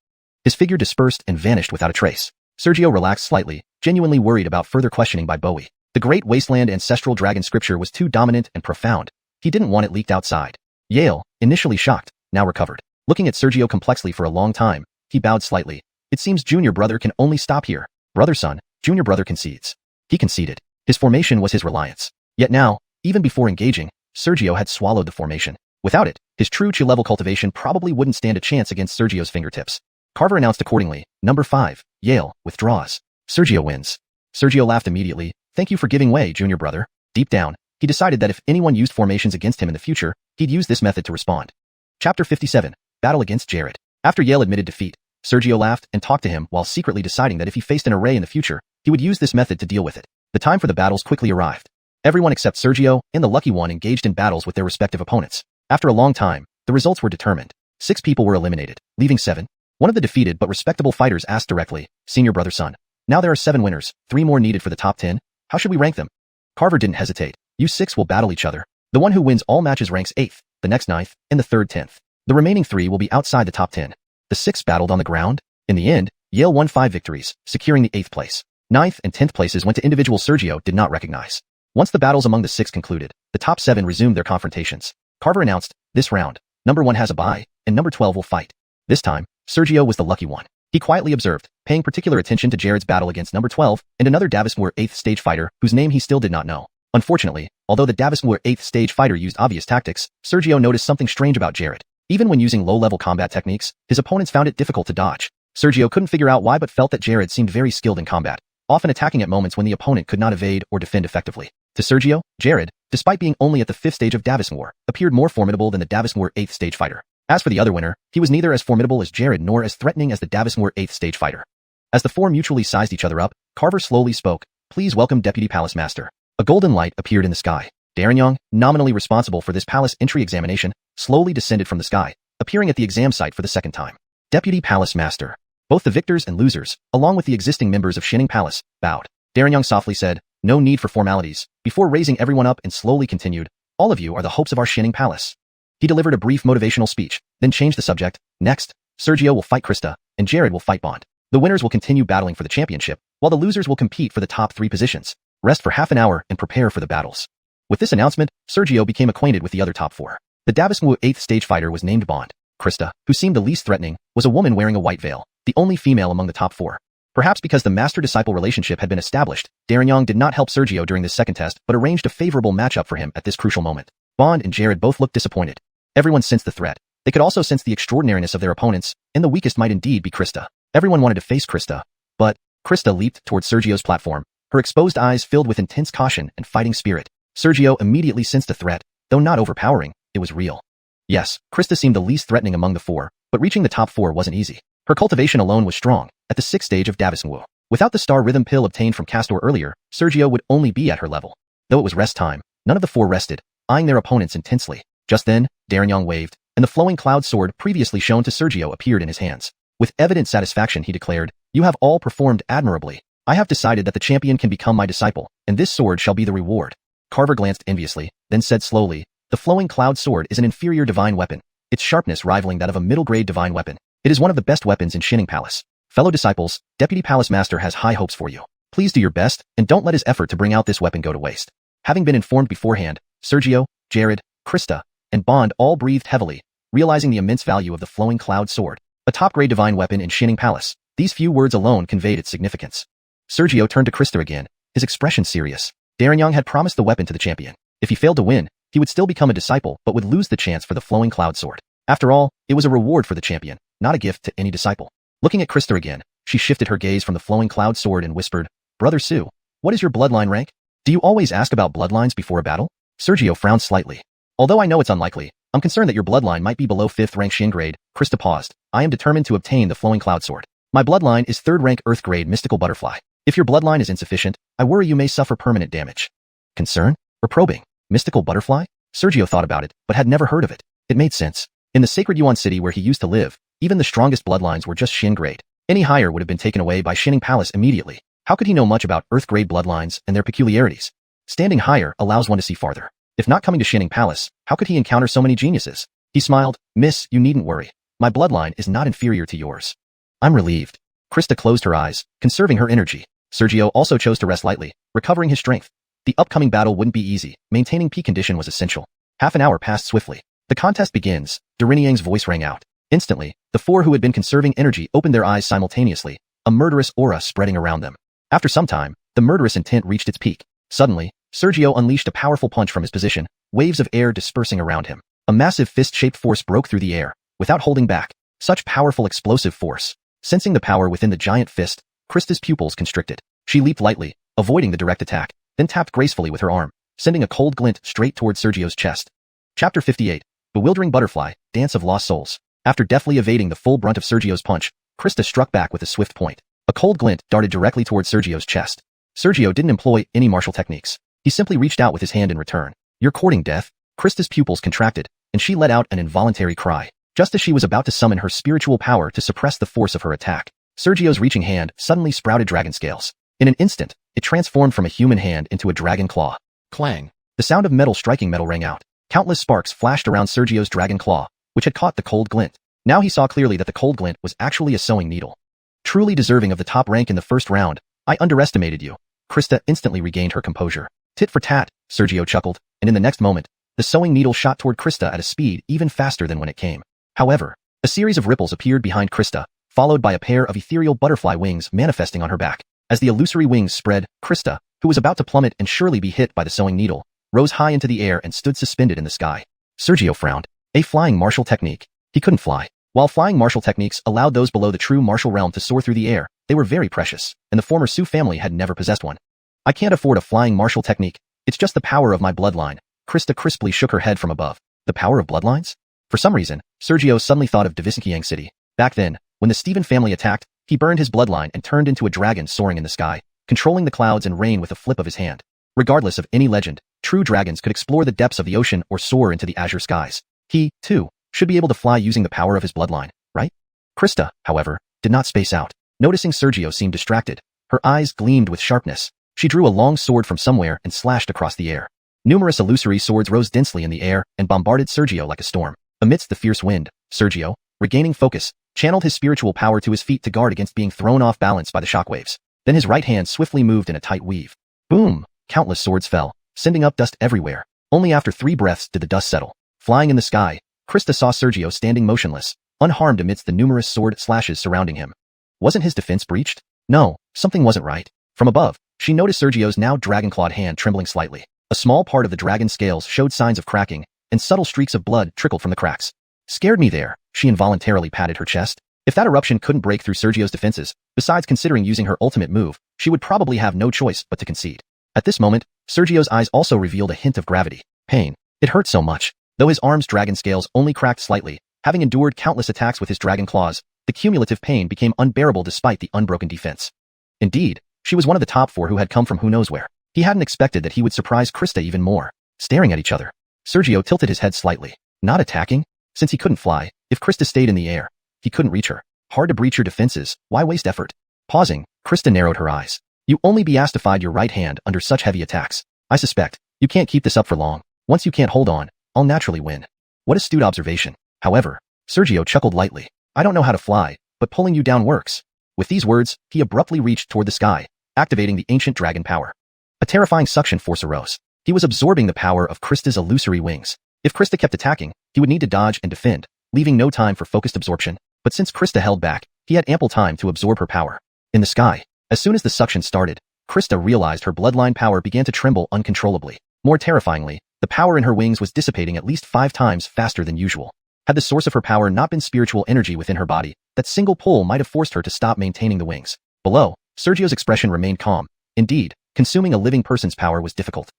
His figure dispersed and vanished without a trace. Sergio relaxed slightly, genuinely worried about further questioning by Bowie. The Great Wasteland Ancestral Dragon Scripture was too dominant and profound. He didn't want it leaked outside. Yale, initially shocked, now recovered. Looking at Sergio complexly for a long time, he bowed slightly. "It seems Junior Brother can only stop here." "Brother son," Junior Brother concedes. He conceded. His formation was his reliance. Yet now, even before engaging, Sergio had swallowed the formation. Without it, his true Qi level cultivation probably wouldn't stand a chance against Sergio's fingertips. Carver announced accordingly, "Number 5, Yale, withdraws. Sergio wins." Sergio laughed immediately. "Thank you for giving way, Junior Brother." Deep down, he decided that if anyone used formations against him in the future, he'd use this method to respond. Chapter 57, Battle Against Jared. After Yale admitted defeat, Sergio laughed and talked to him while secretly deciding that if he faced an array in the future, he would use this method to deal with it. The time for the battles quickly arrived. Everyone except Sergio and the lucky one engaged in battles with their respective opponents. After a long time, the results were determined. 6 people were eliminated, leaving 7. One of the defeated but respectable fighters asked directly, "Senior Brother son, now there are 7 winners, 3 more needed for the top 10. How should we rank them?" Carver didn't hesitate. "You 6 will battle each other. The one who wins all matches ranks 8th, the next 9th, and the third 10th. The remaining 3 will be outside the top 10. The 6 battled on the ground. In the end, Yale won 5 victories, securing the 8th place. 9th and 10th places went to individual Sergio did not recognize. Once the battles among the 6 concluded, the top 7 resumed their confrontations. Carver announced, "This round, number 1 has a bye, and number 12 will fight." This time, Sergio was the lucky one. He quietly observed, paying particular attention to Jared's battle against number 12 and another Davismore 8th stage fighter whose name he still did not know. Unfortunately, although the Davismore 8th stage fighter used obvious tactics, Sergio noticed something strange about Jared. Even when using low-level combat techniques, his opponents found it difficult to dodge. Sergio couldn't figure out why but felt that Jared seemed very skilled in combat, often attacking at moments when the opponent could not evade or defend effectively. To Sergio, Jared, despite being only at the 5th stage of Davis War, appeared more formidable than the Davis War 8th stage fighter. As for the other winner, he was neither as formidable as Jared nor as threatening as the Davis War 8th stage fighter. As the four mutually sized each other up, Carver slowly spoke, "Please welcome Deputy Palace Master." A golden light appeared in the sky. Daranyong, nominally responsible for this palace entry examination, slowly descended from the sky, appearing at the exam site for the second time. Deputy Palace Master. Both the victors and losers, along with the existing members of Xining Palace, bowed. Daranyong softly said, "No need for formalities," before raising everyone up and slowly continued, "All of you are the hopes of our Xining Palace." He delivered a brief motivational speech, then changed the subject. "Next, Sergio will fight Krista, and Jared will fight Bond. The winners will continue battling for the championship, while the losers will compete for the top 3 positions. Rest for half an hour and prepare for the battles." With this announcement, Sergio became acquainted with the other top 4. The Davis Wu 8th stage fighter was named Bond. Krista, who seemed the least threatening, was a woman wearing a white veil, the only female among the top 4. Perhaps because the master-disciple relationship had been established, Daranyong did not help Sergio during this second test but arranged a favorable matchup for him at this crucial moment. Bond and Jared both looked disappointed. Everyone sensed the threat. They could also sense the extraordinariness of their opponents, and the weakest might indeed be Krista. Everyone wanted to face Krista. But Krista leaped towards Sergio's platform, her exposed eyes filled with intense caution and fighting spirit. Sergio immediately sensed the threat. Though not overpowering, it was real. Yes, Krista seemed the least threatening among the 4, but reaching the top 4 wasn't easy. Her cultivation alone was strong, at the 6th stage of Davis Wu. Without the star rhythm pill obtained from Castor earlier, Sergio would only be at her level. Though it was rest time, none of the 4 rested, eyeing their opponents intensely. Just then, Daranyong waved, and the flowing cloud sword previously shown to Sergio appeared in his hands. With evident satisfaction he declared, "You have all performed admirably. I have decided that the champion can become my disciple, and this sword shall be the reward." Carver glanced enviously, then said slowly, "The flowing cloud sword is an inferior divine weapon, its sharpness rivaling that of a middle-grade divine weapon. It is one of the best weapons in Xining Palace. Fellow disciples, Deputy Palace Master has high hopes for you. Please do your best, and don't let his effort to bring out this weapon go to waste." Having been informed beforehand, Sergio, Jared, Krista, and Bond all breathed heavily, realizing the immense value of the flowing cloud sword, a top-grade divine weapon in Xining Palace. These few words alone conveyed its significance. Sergio turned to Krista again, his expression serious. Daranyong had promised the weapon to the champion. If he failed to win, he would still become a disciple but would lose the chance for the flowing cloud sword. After all, it was a reward for the champion, not a gift to any disciple. Looking at Krista again, she shifted her gaze from the flowing cloud sword and whispered, "Brother Su, what is your bloodline rank? Do you always ask about bloodlines before a battle?" Sergio frowned slightly. "Although I know it's unlikely, I'm concerned that your bloodline might be below 5th rank Xin grade." Krista paused. "I am determined to obtain the flowing cloud sword. My bloodline is 3rd rank Earth grade mystical butterfly. If your bloodline is insufficient, I worry you may suffer permanent damage." Concern? Or probing? Mystical butterfly? Sergio thought about it, but had never heard of it. It made sense. In the sacred Guiyuan City where he used to live, even the strongest bloodlines were just Xin grade. Any higher would have been taken away by Xining Palace immediately. How could he know much about Earth grade bloodlines and their peculiarities? Standing higher allows one to see farther. If not coming to Xining Palace, how could he encounter so many geniuses? He smiled. "Miss, you needn't worry. My bloodline is not inferior to yours." "I'm relieved." Krista closed her eyes, conserving her energy. Sergio also chose to rest lightly, recovering his strength. The upcoming battle wouldn't be easy. Maintaining peak condition was essential. Half an hour passed swiftly. "The contest begins." Daranyang's voice rang out. Instantly, the 4 who had been conserving energy opened their eyes simultaneously, a murderous aura spreading around them. After some time, the murderous intent reached its peak. Suddenly, Sergio unleashed a powerful punch from his position, waves of air dispersing around him. A massive fist-shaped force broke through the air, without holding back. Such powerful explosive force. Sensing the power within the giant fist, Krista's pupils constricted. She leaped lightly, avoiding the direct attack, then tapped gracefully with her arm, sending a cold glint straight towards Sergio's chest. Chapter 58. Bewildering Butterfly, Dance of Lost Souls. After deftly evading the full brunt of Sergio's punch, Krista struck back with a swift point. A cold glint darted directly towards Sergio's chest. Sergio didn't employ any martial techniques. He simply reached out with his hand in return. "You're courting death?" Krista's pupils contracted, and she let out an involuntary cry, just as she was about to summon her spiritual power to suppress the force of her attack. Sergio's reaching hand suddenly sprouted dragon scales. In an instant, it transformed from a human hand into a dragon claw. Clang! The sound of metal striking metal rang out. Countless sparks flashed around Sergio's dragon claw, which had caught the cold glint. Now he saw clearly that the cold glint was actually a sewing needle. Truly deserving of the top rank in the first round, I underestimated you. Krista instantly regained her composure. Tit for tat, Sergio chuckled, and in the next moment, the sewing needle shot toward Krista at a speed even faster than when it came. However, a series of ripples appeared behind Krista, followed by a pair of ethereal butterfly wings manifesting on her back. As the illusory wings spread, Krista, who was about to plummet and surely be hit by the sewing needle, rose high into the air and stood suspended in the sky. Sergio frowned. A flying martial technique. He couldn't fly. While flying martial techniques allowed those below the true martial realm to soar through the air, they were very precious, and the former Su family had never possessed one. I can't afford a flying martial technique. It's just the power of my bloodline. Krista crisply shook her head from above. The power of bloodlines? For some reason, Sergio suddenly thought of Xianxia City. Back then, when the Stephen family attacked, he burned his bloodline and turned into a dragon soaring in the sky, controlling the clouds and rain with a flip of his hand. Regardless of any legend, true dragons could explore the depths of the ocean or soar into the azure skies. He, too, should be able to fly using the power of his bloodline, right? Krista, however, did not space out. Noticing Sergio seemed distracted, her eyes gleamed with sharpness. She drew a long sword from somewhere and slashed across the air. Numerous illusory swords rose densely in the air and bombarded Sergio like a storm. Amidst the fierce wind, Sergio, regaining focus, channeled his spiritual power to his feet to guard against being thrown off balance by the shockwaves. Then his right hand swiftly moved in a tight weave. Boom! Countless swords fell, sending up dust everywhere. Only after 3 breaths did the dust settle. Flying in the sky, Krista saw Sergio standing motionless, unharmed amidst the numerous sword slashes surrounding him. Wasn't his defense breached? No, something wasn't right. From above, she noticed Sergio's now dragon-clawed hand trembling slightly. A small part of the dragon's scales showed signs of cracking, and subtle streaks of blood trickled from the cracks. Scared me there, she involuntarily patted her chest. If that eruption couldn't break through Sergio's defenses, besides considering using her ultimate move, she would probably have no choice but to concede. At this moment, Sergio's eyes also revealed a hint of gravity. Pain. It hurt so much. Though his arm's dragon scales only cracked slightly, having endured countless attacks with his dragon claws, the cumulative pain became unbearable despite the unbroken defense. Indeed, she was one of the top 4 who had come from who knows where. He hadn't expected that he would surprise Krista even more. Staring at each other, Sergio tilted his head slightly. Not attacking? Since he couldn't fly, if Krista stayed in the air, he couldn't reach her. Hard to breach your defenses, why waste effort? Pausing, Krista narrowed her eyes. You only be asked to find your right hand under such heavy attacks. I suspect, you can't keep this up for long. Once you can't hold on, I'll naturally win. What astute observation. However, Sergio chuckled lightly. I don't know how to fly, but pulling you down works. With these words, he abruptly reached toward the sky, activating the ancient dragon power. A terrifying suction force arose. He was absorbing the power of Krista's illusory wings. If Krista kept attacking, he would need to dodge and defend, leaving no time for focused absorption. But since Krista held back, he had ample time to absorb her power. In the sky, as soon as the suction started, Krista realized her bloodline power began to tremble uncontrollably. More terrifyingly, the power in her wings was dissipating at least 5 times faster than usual. Had the source of her power not been spiritual energy within her body, that single pull might have forced her to stop maintaining the wings. Below, Sergio's expression remained calm. Indeed, consuming a living person's power was difficult.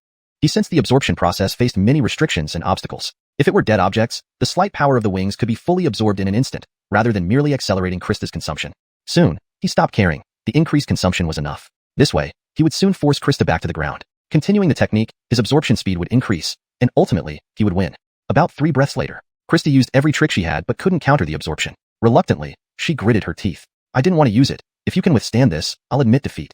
He sensed the absorption process faced many restrictions and obstacles. If it were dead objects, the slight power of the wings could be fully absorbed in an instant, rather than merely accelerating Krista's consumption. Soon, he stopped caring. The increased consumption was enough. This way, he would soon force Krista back to the ground. Continuing the technique, his absorption speed would increase, and ultimately, he would win. About 3 breaths later, Krista used every trick she had but couldn't counter the absorption. Reluctantly, she gritted her teeth. I didn't want to use it. If you can withstand this, I'll admit defeat.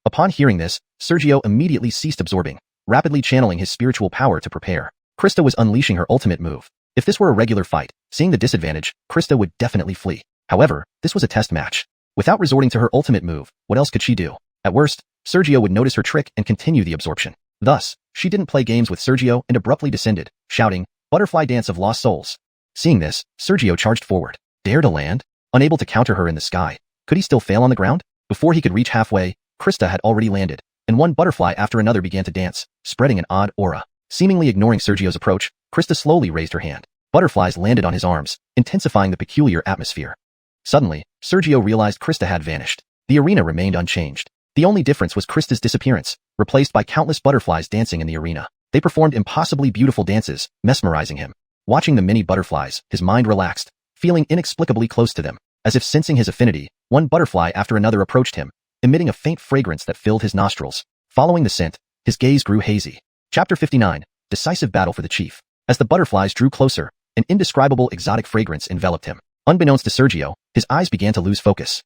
Upon hearing this, Sergio immediately ceased absorbing, rapidly channeling his spiritual power to prepare. Krista was unleashing her ultimate move. If this were a regular fight, seeing the disadvantage, Krista would definitely flee. However, this was a test match. Without resorting to her ultimate move, what else could she do? At worst, Sergio would notice her trick and continue the absorption. Thus, she didn't play games with Sergio and abruptly descended, shouting, "Butterfly dance of lost souls." Seeing this, Sergio charged forward. Dare to land? Unable to counter her in the sky. Could he still fail on the ground? Before he could reach halfway, Krista had already landed, and one butterfly after another began to dance, spreading an odd aura. Seemingly ignoring Sergio's approach, Krista slowly raised her hand. Butterflies landed on his arms, intensifying the peculiar atmosphere. Suddenly, Sergio realized Krista had vanished. The arena remained unchanged. The only difference was Krista's disappearance, replaced by countless butterflies dancing in the arena. They performed impossibly beautiful dances, mesmerizing him. Watching the many butterflies, his mind relaxed, feeling inexplicably close to them. As if sensing his affinity, one butterfly after another approached him, emitting a faint fragrance that filled his nostrils. Following the scent, his gaze grew hazy. Chapter 59, Decisive Battle for the Chief. As the butterflies drew closer, an indescribable exotic fragrance enveloped him. Unbeknownst to Sergio, his eyes began to lose focus.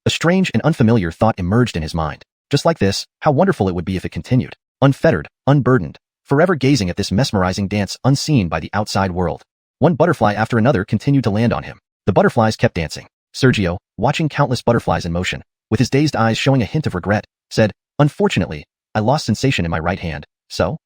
A strange and unfamiliar thought emerged in his mind. Just like this, how wonderful it would be if it continued. Unfettered, unburdened, forever gazing at this mesmerizing dance unseen by the outside world. One butterfly after another continued to land on him. The butterflies kept dancing. Sergio, watching countless butterflies in motion, with his dazed eyes showing a hint of regret, said, "Unfortunately, I lost sensation in my right hand, so?"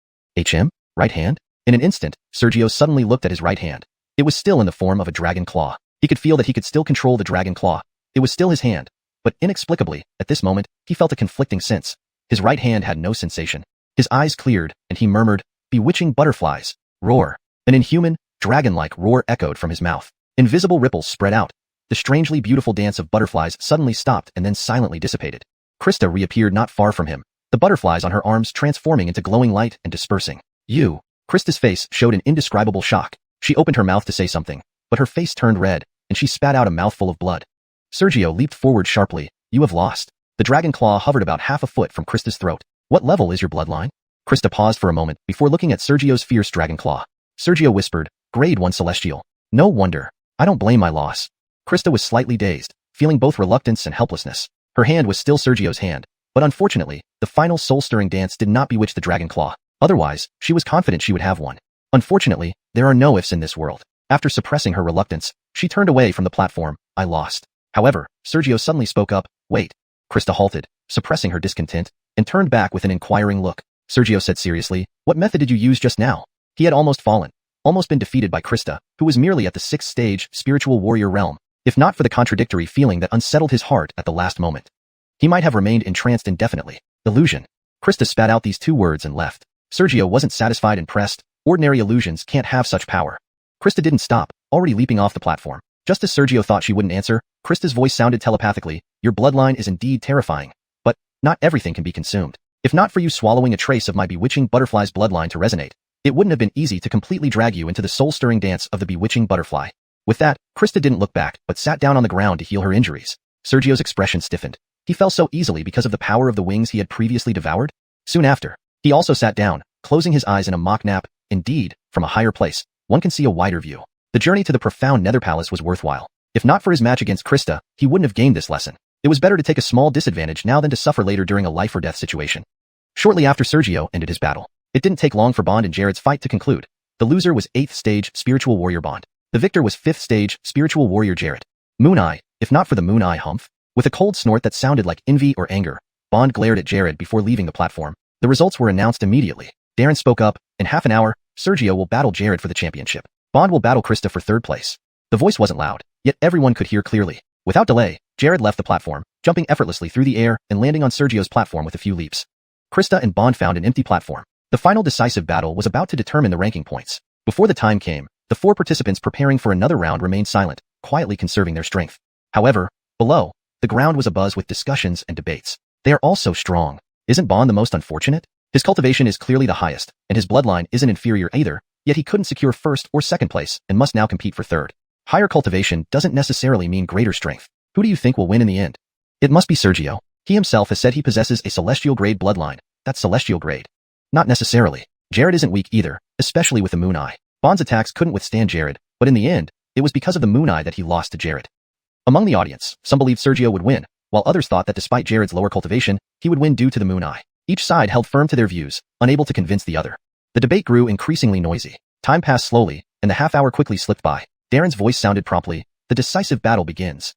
Right hand? In an instant, Sergio suddenly looked at his right hand. It was still in the form of a dragon claw. He could feel that he could still control the dragon claw. It was still his hand. But inexplicably, at this moment, he felt a conflicting sense. His right hand had no sensation. His eyes cleared, and he murmured, "Bewitching butterflies, roar." An inhuman, dragon-like roar echoed from his mouth. Invisible ripples spread out. The strangely beautiful dance of butterflies suddenly stopped and then silently dissipated. Krista reappeared not far from him, the butterflies on her arms transforming into glowing light and dispersing. You. Krista's face showed an indescribable shock. She opened her mouth to say something, but her face turned red, and she spat out a mouthful of blood. Sergio leaped forward sharply. You have lost. The dragon claw hovered about half a foot from Krista's throat. What level is your bloodline? Krista paused for a moment before looking at Sergio's fierce dragon claw. Sergio whispered, Grade 1 Celestial. No wonder. I don't blame my loss. Krista was slightly dazed, feeling both reluctance and helplessness. Her hand was still Sergio's hand, but unfortunately, the final soul-stirring dance did not bewitch the dragon claw. Otherwise, she was confident she would have one. Unfortunately, there are no ifs in this world. After suppressing her reluctance, she turned away from the platform. I lost. However, Sergio suddenly spoke up. Wait. Krista halted, suppressing her discontent, and turned back with an inquiring look. Sergio said seriously, what method did you use just now? He had almost fallen, almost been defeated by Krista, who was merely at the 6th stage spiritual warrior realm, if not for the contradictory feeling that unsettled his heart at the last moment. He might have remained entranced indefinitely. Illusion. Krista spat out these 2 words and left. Sergio wasn't satisfied and pressed. Ordinary illusions can't have such power. Krista didn't stop, already leaping off the platform. Just as Sergio thought she wouldn't answer, Krista's voice sounded telepathically, your bloodline is indeed terrifying. But, not everything can be consumed. If not for you swallowing a trace of my bewitching butterfly's bloodline to resonate, it wouldn't have been easy to completely drag you into the soul-stirring dance of the bewitching butterfly. With that, Krista didn't look back, but sat down on the ground to heal her injuries. Sergio's expression stiffened. He fell so easily because of the power of the wings he had previously devoured. Soon after, he also sat down, closing his eyes in a mock nap. Indeed, from a higher place, one can see a wider view. The journey to the profound Nether Palace was worthwhile. If not for his match against Krista, he wouldn't have gained this lesson. It was better to take a small disadvantage now than to suffer later during a life-or-death situation. Shortly after Sergio ended his battle, it didn't take long for Bond and Jared's fight to conclude. The loser was 8th stage spiritual warrior Bond. The victor was 5th stage spiritual warrior Jared. Moon Eye, if not for the Moon Eye humph. With a cold snort that sounded like envy or anger, Bond glared at Jared before leaving the platform. The results were announced immediately. Darren spoke up, in half an hour, Sergio will battle Jared for the championship. Bond will battle Krista for 3rd place. The voice wasn't loud, yet everyone could hear clearly. Without delay, Jared left the platform, jumping effortlessly through the air and landing on Sergio's platform with a few leaps. Krista and Bond found an empty platform. The final decisive battle was about to determine the ranking points. Before the time came, the 4 participants preparing for another round remained silent, quietly conserving their strength. However, below, the ground was abuzz with discussions and debates. They are all so strong. Isn't Bond the most unfortunate? His cultivation is clearly the highest, and his bloodline isn't inferior either, yet he couldn't secure 1st or 2nd place and must now compete for 3rd. Higher cultivation doesn't necessarily mean greater strength. Who do you think will win in the end? It must be Sergio. He himself has said he possesses a celestial grade bloodline. That's celestial grade. Not necessarily. Jared isn't weak either, especially with the Moon Eye. Bond's attacks couldn't withstand Jared, but in the end, it was because of the Moon Eye that he lost to Jared. Among the audience, some believed Sergio would win, while others thought that despite Jared's lower cultivation, he would win due to the Moon Eye. Each side held firm to their views, unable to convince the other. The debate grew increasingly noisy. Time passed slowly, and the half-hour quickly slipped by. Darren's voice sounded promptly, the decisive battle begins.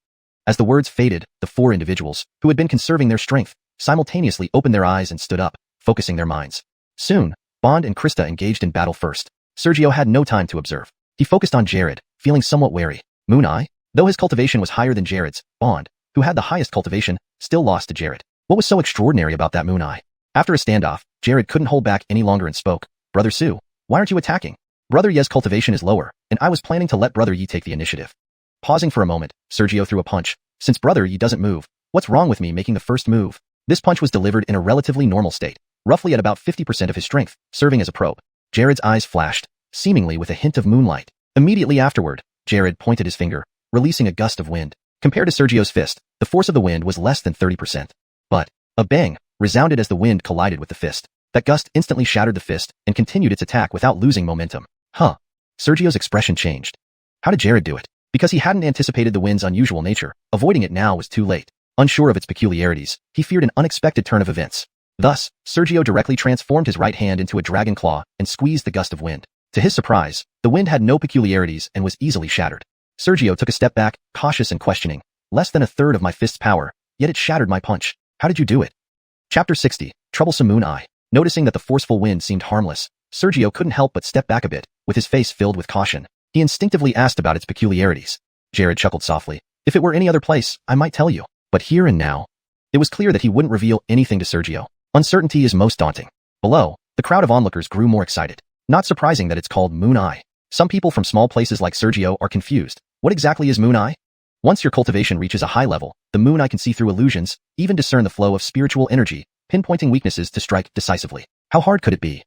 As the words faded, the 4 individuals, who had been conserving their strength, simultaneously opened their eyes and stood up, focusing their minds. Soon, Bond and Krista engaged in battle first. Sergio had no time to observe. He focused on Jared, feeling somewhat wary. Moon Eye? Though his cultivation was higher than Jared's, Bond, who had the highest cultivation, still lost to Jared. What was so extraordinary about that Moon Eye? After a standoff, Jared couldn't hold back any longer and spoke. Brother Sue, why aren't you attacking? Brother Ye's cultivation is lower, and I was planning to let Brother Yi take the initiative. Pausing for a moment, Sergio threw a punch. Since Brother Yi doesn't move, what's wrong with me making the first move? This punch was delivered in a relatively normal state, roughly at about 50% of his strength, serving as a probe. Jared's eyes flashed, seemingly with a hint of moonlight. Immediately afterward, Jared pointed his finger, releasing a gust of wind. Compared to Sergio's fist, the force of the wind was less than 30%. But, a bang resounded as the wind collided with the fist. That gust instantly shattered the fist and continued its attack without losing momentum. Huh. Sergio's expression changed. How did Jared do it? Because he hadn't anticipated the wind's unusual nature, avoiding it now was too late. Unsure of its peculiarities, he feared an unexpected turn of events. Thus, Sergio directly transformed his right hand into a dragon claw and squeezed the gust of wind. To his surprise, the wind had no peculiarities and was easily shattered. Sergio took a step back, cautious and questioning. Less than a third of my fist's power, yet it shattered my punch. How did you do it? Chapter 60, Troublesome Moon Eye. Noticing that the forceful wind seemed harmless, Sergio couldn't help but step back a bit, with his face filled with caution. He instinctively asked about its peculiarities. Jared chuckled softly. If it were any other place, I might tell you. But here and now. It was clear that he wouldn't reveal anything to Sergio. Uncertainty is most daunting. Below, the crowd of onlookers grew more excited. Not surprising that it's called Moon Eye. Some people from small places like Sergio are confused, What exactly is Moon Eye? Once your cultivation reaches a high level, the Moon Eye can see through illusions, even discern the flow of spiritual energy, pinpointing weaknesses to strike decisively. How hard could it be?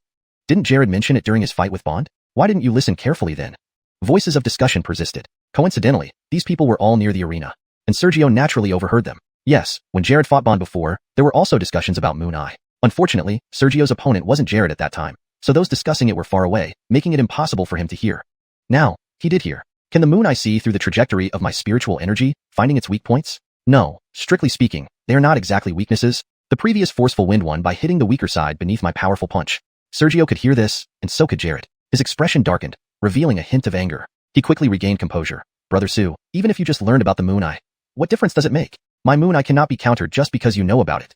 Didn't Jared mention it during his fight with Bond? Why didn't you listen carefully then? Voices of discussion persisted. Coincidentally, these people were all near the arena, and Sergio naturally overheard them. Yes, when Jared fought Bond before, there were also discussions about Moon Eye. Unfortunately, Sergio's opponent wasn't Jared at that time, so those discussing it were far away, making it impossible for him to hear. Now, he did hear. Can the Moon Eye see through the trajectory of my spiritual energy, finding its weak points? No, strictly speaking, they are not exactly weaknesses. The previous forceful wind won by hitting the weaker side beneath my powerful punch. Sergio could hear this, and so could Jared. His expression darkened, revealing a hint of anger. He quickly regained composure. Brother Su, even if you just learned about the Moon Eye, what difference does it make? My Moon Eye cannot be countered just because you know about it.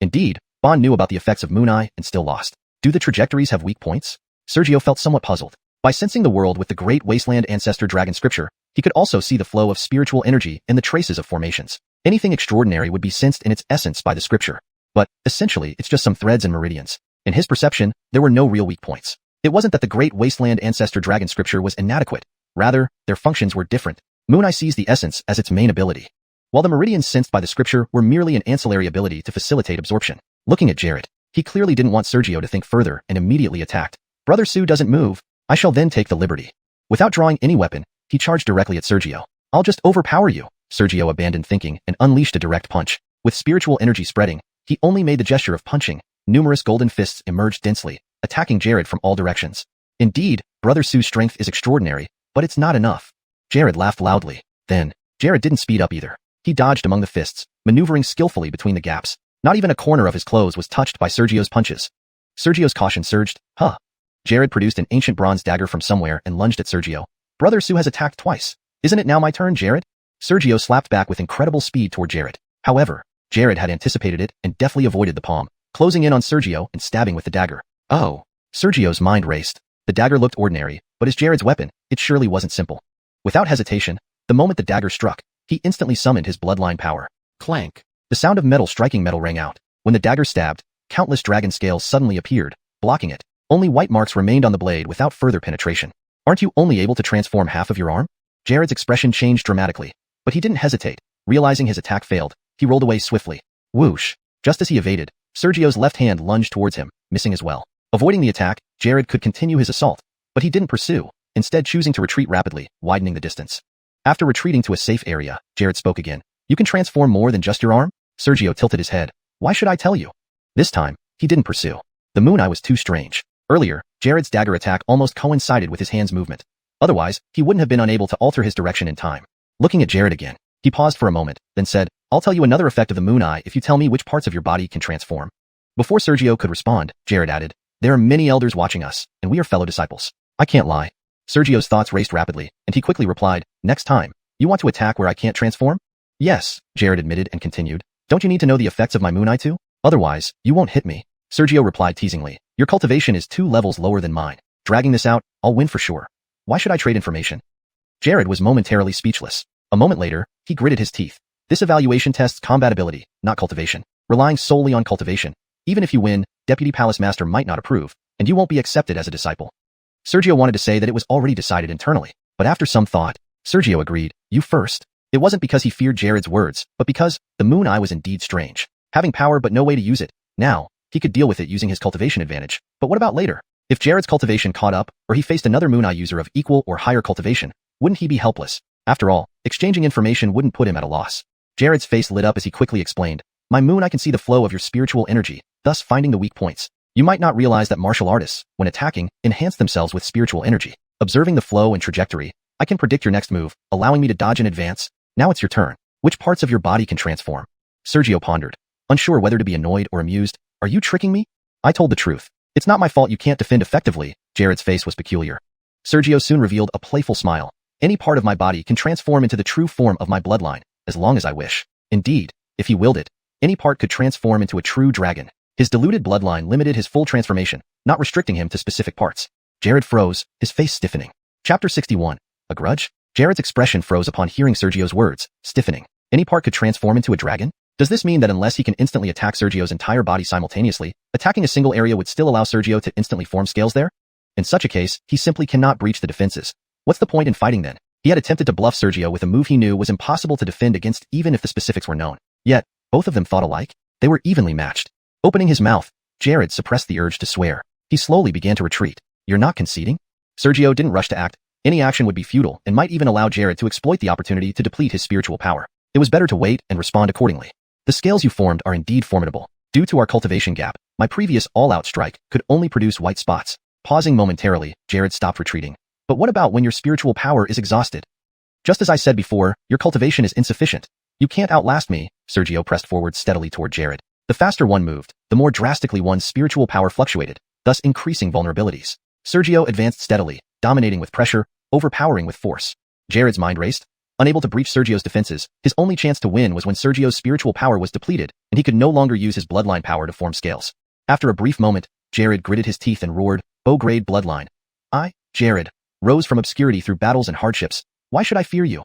Indeed, Bond knew about the effects of Moon Eye and still lost. Do the trajectories have weak points? Sergio felt somewhat puzzled. By sensing the world with the Great Wasteland Ancestor Dragon scripture, he could also see the flow of spiritual energy and the traces of formations. Anything extraordinary would be sensed in its essence by the scripture. But, essentially, it's just some threads and meridians. In his perception, there were no real weak points. It wasn't that the Great Wasteland Ancestor Dragon scripture was inadequate. Rather, their functions were different. Moon Eye sees the essence as its main ability, while the meridians sensed by the scripture were merely an ancillary ability to facilitate absorption. Looking at Jared, he clearly didn't want Sergio to think further and immediately attacked. Brother Su doesn't move. I shall then take the liberty. Without drawing any weapon, he charged directly at Sergio. I'll just overpower you. Sergio abandoned thinking and unleashed a direct punch. With spiritual energy spreading, he only made the gesture of punching. Numerous golden fists emerged densely, attacking Jared from all directions. Indeed, Brother Su's strength is extraordinary, but it's not enough. Jared laughed loudly. Then, Jared didn't speed up either. He dodged among the fists, maneuvering skillfully between the gaps. Not even a corner of his clothes was touched by Sergio's punches. Sergio's caution surged. Huh. Jared produced an ancient bronze dagger from somewhere and lunged at Sergio. Brother Su has attacked twice. Isn't it now my turn, Jared? Sergio slapped back with incredible speed toward Jared. However, Jared had anticipated it and deftly avoided the palm, closing in on Sergio and stabbing with the dagger. Oh. Sergio's mind raced. The dagger looked ordinary, but as Jared's weapon, it surely wasn't simple. Without hesitation, the moment the dagger struck, he instantly summoned his bloodline power. Clank. The sound of metal striking metal rang out. When the dagger stabbed, countless dragon scales suddenly appeared, blocking it. Only white marks remained on the blade without further penetration. Aren't you only able to transform half of your arm? Jared's expression changed dramatically, but he didn't hesitate. Realizing his attack failed, he rolled away swiftly. Whoosh. Just as he evaded, Sergio's left hand lunged towards him, missing as well. Avoiding the attack, Jared could continue his assault, but he didn't pursue, instead choosing to retreat rapidly, widening the distance. After retreating to a safe area, Jared spoke again. You can transform more than just your arm? Sergio tilted his head. Why should I tell you? This time, he didn't pursue. The Moon Eye was too strange. Earlier, Jared's dagger attack almost coincided with his hand's movement. Otherwise, he wouldn't have been unable to alter his direction in time. Looking at Jared again, he paused for a moment, then said, I'll tell you another effect of the Moon Eye if you tell me which parts of your body can transform. Before Sergio could respond, Jared added, there are many elders watching us, and we are fellow disciples. I can't lie. Sergio's thoughts raced rapidly, and he quickly replied, next time, you want to attack where I can't transform? Yes, Jared admitted and continued. Don't you need to know the effects of my Moon Eye too? Otherwise, you won't hit me. Sergio replied teasingly. Your cultivation is 2 levels lower than mine. Dragging this out, I'll win for sure. Why should I trade information? Jared was momentarily speechless. A moment later, he gritted his teeth. This evaluation tests combat ability, not cultivation. Relying solely on cultivation. Even if you win, Deputy Palace Master might not approve, and you won't be accepted as a disciple. Sergio wanted to say that it was already decided internally, but after some thought, Sergio agreed, you first. It wasn't because he feared Jared's words, but because the Moon Eye was indeed strange. Having power but no way to use it. Now, he could deal with it using his cultivation advantage. But what about later? If Jared's cultivation caught up, or he faced another Moon Eye user of equal or higher cultivation, wouldn't he be helpless? After all, exchanging information wouldn't put him at a loss. Jared's face lit up as he quickly explained, my Moon Eye can see the flow of your spiritual energy, thus finding the weak points. You might not realize that martial artists, when attacking, enhance themselves with spiritual energy. Observing the flow and trajectory, I can predict your next move, allowing me to dodge in advance. Now it's your turn. Which parts of your body can transform? Sergio pondered, unsure whether to be annoyed or amused. Are you tricking me? I told the truth. It's not my fault you can't defend effectively. Jared's face was peculiar. Sergio soon revealed a playful smile. Any part of my body can transform into the true form of my bloodline, as long as I wish. Indeed, if he willed it, any part could transform into a true dragon. His diluted bloodline limited his full transformation, not restricting him to specific parts. Jared froze, his face stiffening. Chapter 61. A grudge? Jared's expression froze upon hearing Sergio's words, stiffening. Any part could transform into a dragon? Does this mean that unless he can instantly attack Sergio's entire body simultaneously, attacking a single area would still allow Sergio to instantly form scales there? In such a case, he simply cannot breach the defenses. What's the point in fighting then? He had attempted to bluff Sergio with a move he knew was impossible to defend against even if the specifics were known. Yet, both of them thought alike. They were evenly matched. Opening his mouth, Jared suppressed the urge to swear. He slowly began to retreat. You're not conceding? Sergio didn't rush to act. Any action would be futile and might even allow Jared to exploit the opportunity to deplete his spiritual power. It was better to wait and respond accordingly. The scales you formed are indeed formidable. Due to our cultivation gap, my previous all-out strike could only produce white spots. Pausing momentarily, Jared stopped retreating. But what about when your spiritual power is exhausted? Just as I said before, your cultivation is insufficient. You can't outlast me. Sergio pressed forward steadily toward Jared. The faster one moved, the more drastically one's spiritual power fluctuated, thus increasing vulnerabilities. Sergio advanced steadily, dominating with pressure, overpowering with force. Jared's mind raced. Unable to breach Sergio's defenses, his only chance to win was when Sergio's spiritual power was depleted, and he could no longer use his bloodline power to form scales. After a brief moment, Jared gritted his teeth and roared, "O-grade bloodline. I, Jared, rose from obscurity through battles and hardships. Why should I fear you?"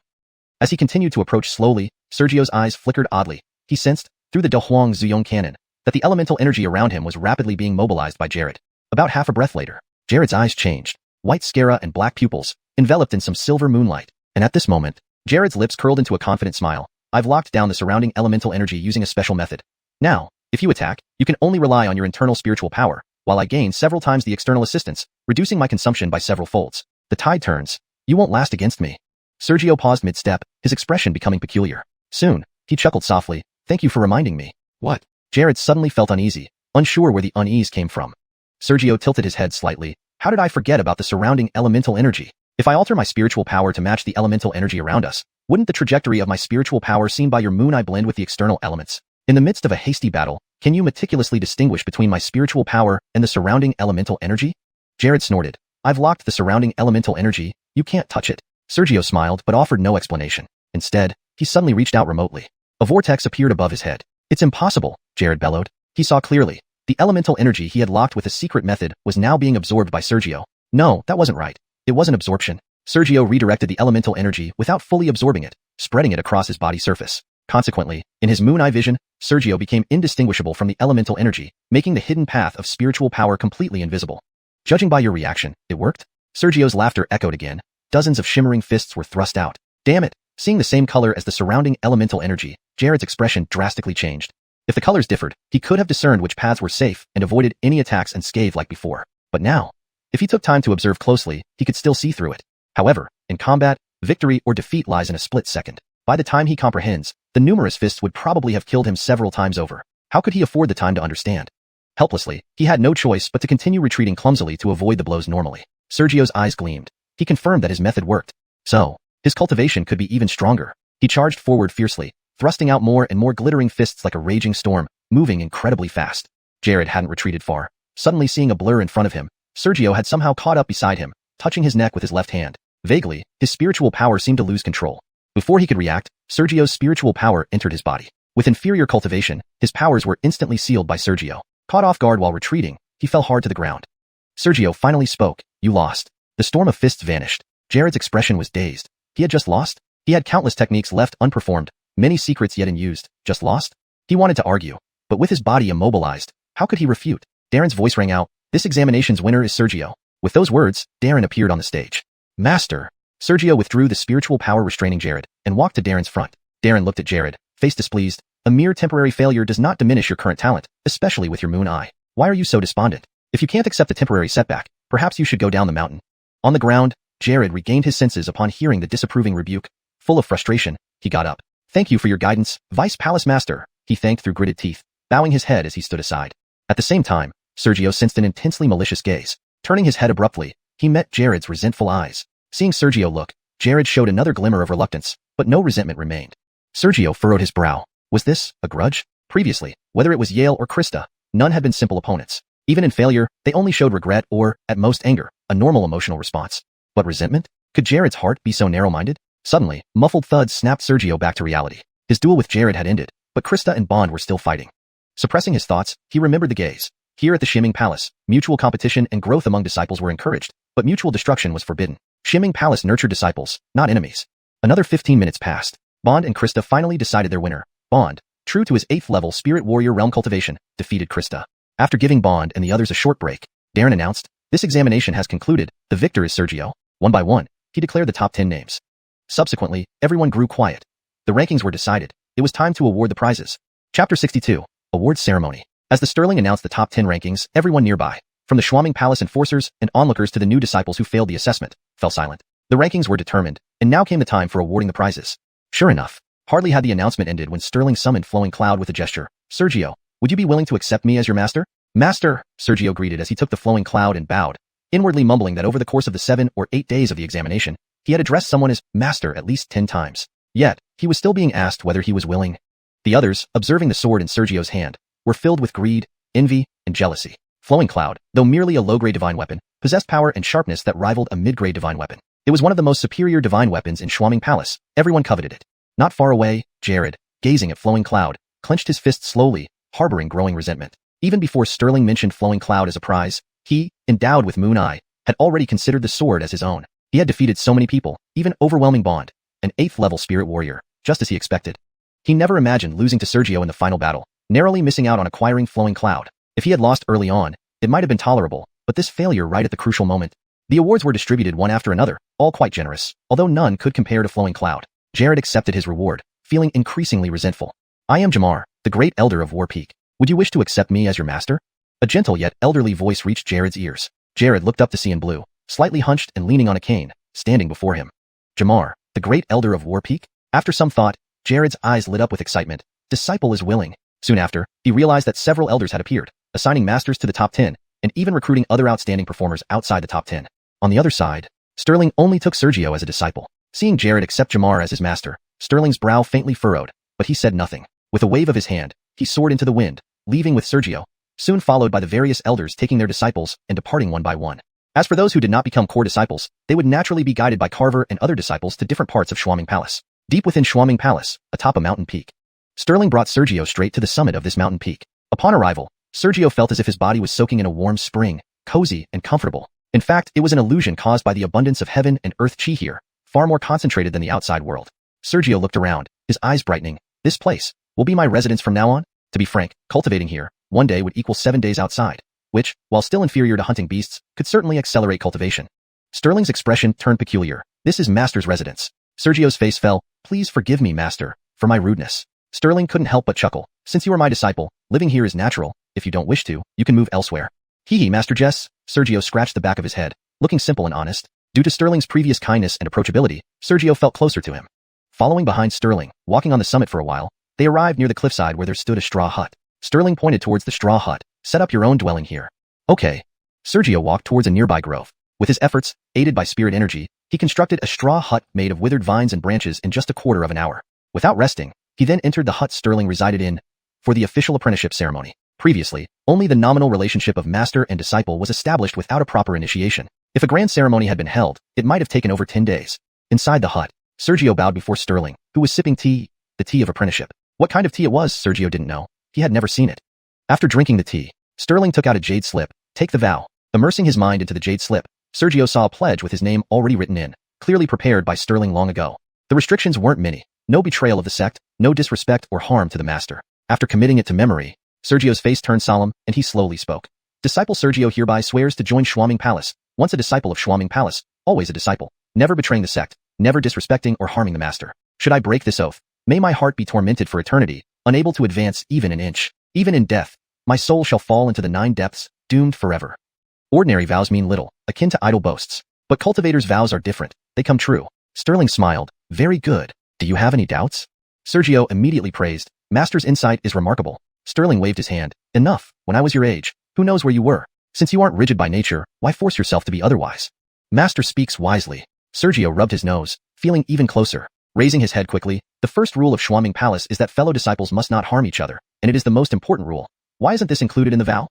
As he continued to approach slowly, Sergio's eyes flickered oddly. He sensed, through the Donghua Zuyong cannon, that the elemental energy around him was rapidly being mobilized by Jared. About half a breath later, Jared's eyes changed. White sclera and black pupils, enveloped in some silver moonlight. And at this moment, Jared's lips curled into a confident smile. I've locked down the surrounding elemental energy using a special method. Now, if you attack, you can only rely on your internal spiritual power, while I gain several times the external assistance, reducing my consumption by several folds. The tide turns. You won't last against me. Sergio paused mid-step, his expression becoming peculiar. Soon, he chuckled softly. Thank you for reminding me. What? Jared suddenly felt uneasy, unsure where the unease came from. Sergio tilted his head slightly. How did I forget about the surrounding elemental energy? If I alter my spiritual power to match the elemental energy around us, wouldn't the trajectory of my spiritual power seen by your moon eye blend with the external elements? In the midst of a hasty battle, can you meticulously distinguish between my spiritual power and the surrounding elemental energy? Jared snorted. I've locked the surrounding elemental energy. You can't touch it. Sergio smiled but offered no explanation. Instead, he suddenly reached out remotely. A vortex appeared above his head. It's impossible, Jared bellowed. He saw clearly. The elemental energy he had locked with a secret method was now being absorbed by Sergio. No, that wasn't right. It wasn't absorption. Sergio redirected the elemental energy without fully absorbing it, spreading it across his body surface. Consequently, in his moon eye vision, Sergio became indistinguishable from the elemental energy, making the hidden path of spiritual power completely invisible. Judging by your reaction, it worked? Sergio's laughter echoed again. Dozens of shimmering fists were thrust out. Damn it! Seeing the same color as the surrounding elemental energy, Jared's expression drastically changed. If the colors differed, he could have discerned which paths were safe and avoided any attacks unscathed like before. But now, if he took time to observe closely, he could still see through it. However, in combat, victory or defeat lies in a split second. By the time he comprehends, the numerous fists would probably have killed him several times over. How could he afford the time to understand? Helplessly, he had no choice but to continue retreating clumsily to avoid the blows normally. Sergio's eyes gleamed. He confirmed that his method worked. So, his cultivation could be even stronger. He charged forward fiercely, thrusting out more and more glittering fists like a raging storm, moving incredibly fast. Jared hadn't retreated far. Suddenly seeing a blur in front of him, Sergio had somehow caught up beside him, touching his neck with his left hand. Vaguely, his spiritual power seemed to lose control. Before he could react, Sergio's spiritual power entered his body. With inferior cultivation, his powers were instantly sealed by Sergio. Caught off guard while retreating, he fell hard to the ground. Sergio finally spoke. You lost. The storm of fists vanished. Jared's expression was dazed. He had just lost? He had countless techniques left unperformed, many secrets yet unused. Just lost? He wanted to argue, but with his body immobilized, how could he refute? Darren's voice rang out. This examination's winner is Sergio. With those words, Darren appeared on the stage. Master. Sergio withdrew the spiritual power restraining Jared and walked to Darren's front. Darren looked at Jared, face displeased. A mere temporary failure does not diminish your current talent, especially with your moon eye. Why are you so despondent? If you can't accept a temporary setback, perhaps you should go down the mountain. On the ground, Jared regained his senses upon hearing the disapproving rebuke. Full of frustration, he got up. Thank you for your guidance, Vice Palace Master, he thanked through gritted teeth, bowing his head as he stood aside. At the same time, Sergio sensed an intensely malicious gaze. Turning his head abruptly, he met Jared's resentful eyes. Seeing Sergio look, Jared showed another glimmer of reluctance, but no resentment remained. Sergio furrowed his brow. Was this a grudge? Previously, whether it was Yale or Krista, none had been simple opponents. Even in failure, they only showed regret or, at most, anger, a normal emotional response. But resentment? Could Jared's heart be so narrow-minded? Suddenly, muffled thuds snapped Sergio back to reality. His duel with Jared had ended, but Krista and Bond were still fighting. Suppressing his thoughts, he remembered the gaze. Here at the Xianxia Palace, mutual competition and growth among disciples were encouraged, but mutual destruction was forbidden. Xianxia Palace nurtured disciples, not enemies. Another 15 minutes passed. Bond and Krista finally decided their winner. Bond, true to his 8th level Spirit Warrior realm cultivation, defeated Krista. After giving Bond and the others a short break, Darren announced, this examination has concluded, the victor is Sergio. One by one, he declared the top 10 names. Subsequently, everyone grew quiet. The rankings were decided. It was time to award the prizes. Chapter 62. Awards Ceremony. As the Sterling announced the top 10 rankings, everyone nearby, from the Xianxia Palace enforcers and onlookers to the new disciples who failed the assessment, fell silent. The rankings were determined, and now came the time for awarding the prizes. Sure enough, hardly had the announcement ended when Sterling summoned Flowing Cloud with a gesture. Sergio, would you be willing to accept me as your master? Master, Sergio greeted as he took the Flowing Cloud and bowed, inwardly mumbling that over the course of the 7 or 8 days of the examination, he had addressed someone as master at least 10 times. Yet, he was still being asked whether he was willing. The others, observing the sword in Sergio's hand, were filled with greed, envy, and jealousy. Flowing Cloud, though merely a low-grade divine weapon, possessed power and sharpness that rivaled a mid-grade divine weapon. It was one of the most superior divine weapons in Xianxia Palace. Everyone coveted it. Not far away, Jared, gazing at Flowing Cloud, clenched his fist slowly, harboring growing resentment. Even before Sterling mentioned Flowing Cloud as a prize, he, endowed with Moon Eye, had already considered the sword as his own. He had defeated so many people, even overwhelming Bond, an 8th-level spirit warrior, just as he expected. He never imagined losing to Sergio in the final battle, narrowly missing out on acquiring Flowing Cloud. If he had lost early on, it might have been tolerable, but this failure right at the crucial moment. The awards were distributed one after another, all quite generous, although none could compare to Flowing Cloud. Jared accepted his reward, feeling increasingly resentful. I am Jamar, the great elder of War Peak. Would you wish to accept me as your master? A gentle yet elderly voice reached Jared's ears. Jared looked up to see in blue, slightly hunched and leaning on a cane, standing before him. Jamar, the great elder of War Peak? After some thought, Jared's eyes lit up with excitement. Disciple is willing. Soon after, he realized that several elders had appeared, assigning masters to the top 10, and even recruiting other outstanding performers outside the top 10. On the other side, Sterling only took Sergio as a disciple. Seeing Jared accept Jamar as his master, Sterling's brow faintly furrowed, but he said nothing. With a wave of his hand, he soared into the wind, leaving with Sergio, soon followed by the various elders taking their disciples and departing one by one. As for those who did not become core disciples, they would naturally be guided by Carver and other disciples to different parts of Xianxia Palace. Deep within Xianxia Palace, atop a mountain peak, Sterling brought Sergio straight to the summit of this mountain peak. Upon arrival, Sergio felt as if his body was soaking in a warm spring, cozy and comfortable. In fact, it was an illusion caused by the abundance of heaven and earth chi here, far more concentrated than the outside world. Sergio looked around, his eyes brightening. This place will be my residence from now on? To be frank, cultivating here, one day would equal 7 days outside, which, while still inferior to hunting beasts, could certainly accelerate cultivation. Sterling's expression turned peculiar. This is Master's residence. Sergio's face fell. Please forgive me, Master, for my rudeness. Sterling couldn't help but chuckle. Since you are my disciple, living here is natural. If you don't wish to, you can move elsewhere. Hee Master Jess. Sergio scratched the back of his head, looking simple and honest. Due to Sterling's previous kindness and approachability, Sergio felt closer to him. Following behind Sterling, walking on the summit for a while, they arrived near the cliffside where there stood a straw hut. Sterling pointed towards the straw hut. Set up your own dwelling here. Okay. Sergio walked towards a nearby grove. With his efforts, aided by spirit energy, he constructed a straw hut made of withered vines and branches in just a quarter of an hour. Without resting, he then entered the hut Sterling resided in for the official apprenticeship ceremony. Previously, only the nominal relationship of master and disciple was established without a proper initiation. If a grand ceremony had been held, it might have taken over 10 days. Inside the hut, Sergio bowed before Sterling, who was sipping tea, the tea of apprenticeship. What kind of tea it was, Sergio didn't know. He had never seen it. After drinking the tea, Sterling took out a jade slip. Take the vow. Immersing his mind into the jade slip, Sergio saw a pledge with his name already written in, clearly prepared by Sterling long ago. The restrictions weren't many. No betrayal of the sect, no disrespect or harm to the master. After committing it to memory, Sergio's face turned solemn, and he slowly spoke. Disciple Sergio hereby swears to join Xianxia Palace. Once a disciple of Xianxia Palace, always a disciple. Never betraying the sect, never disrespecting or harming the master. Should I break this oath, may my heart be tormented for eternity, unable to advance even an inch. Even in death, my soul shall fall into the 9 depths, doomed forever. Ordinary vows mean little, akin to idle boasts. But cultivators' vows are different. They come true. Sterling smiled. Very good. Do you have any doubts? Sergio immediately praised. Master's insight is remarkable. Sterling waved his hand. Enough. When I was your age, who knows where you were? Since you aren't rigid by nature, why force yourself to be otherwise? Master speaks wisely. Sergio rubbed his nose, feeling even closer. Raising his head quickly, the first rule of Xianxia Palace is that fellow disciples must not harm each other, and it is the most important rule. Why isn't this included in the vow?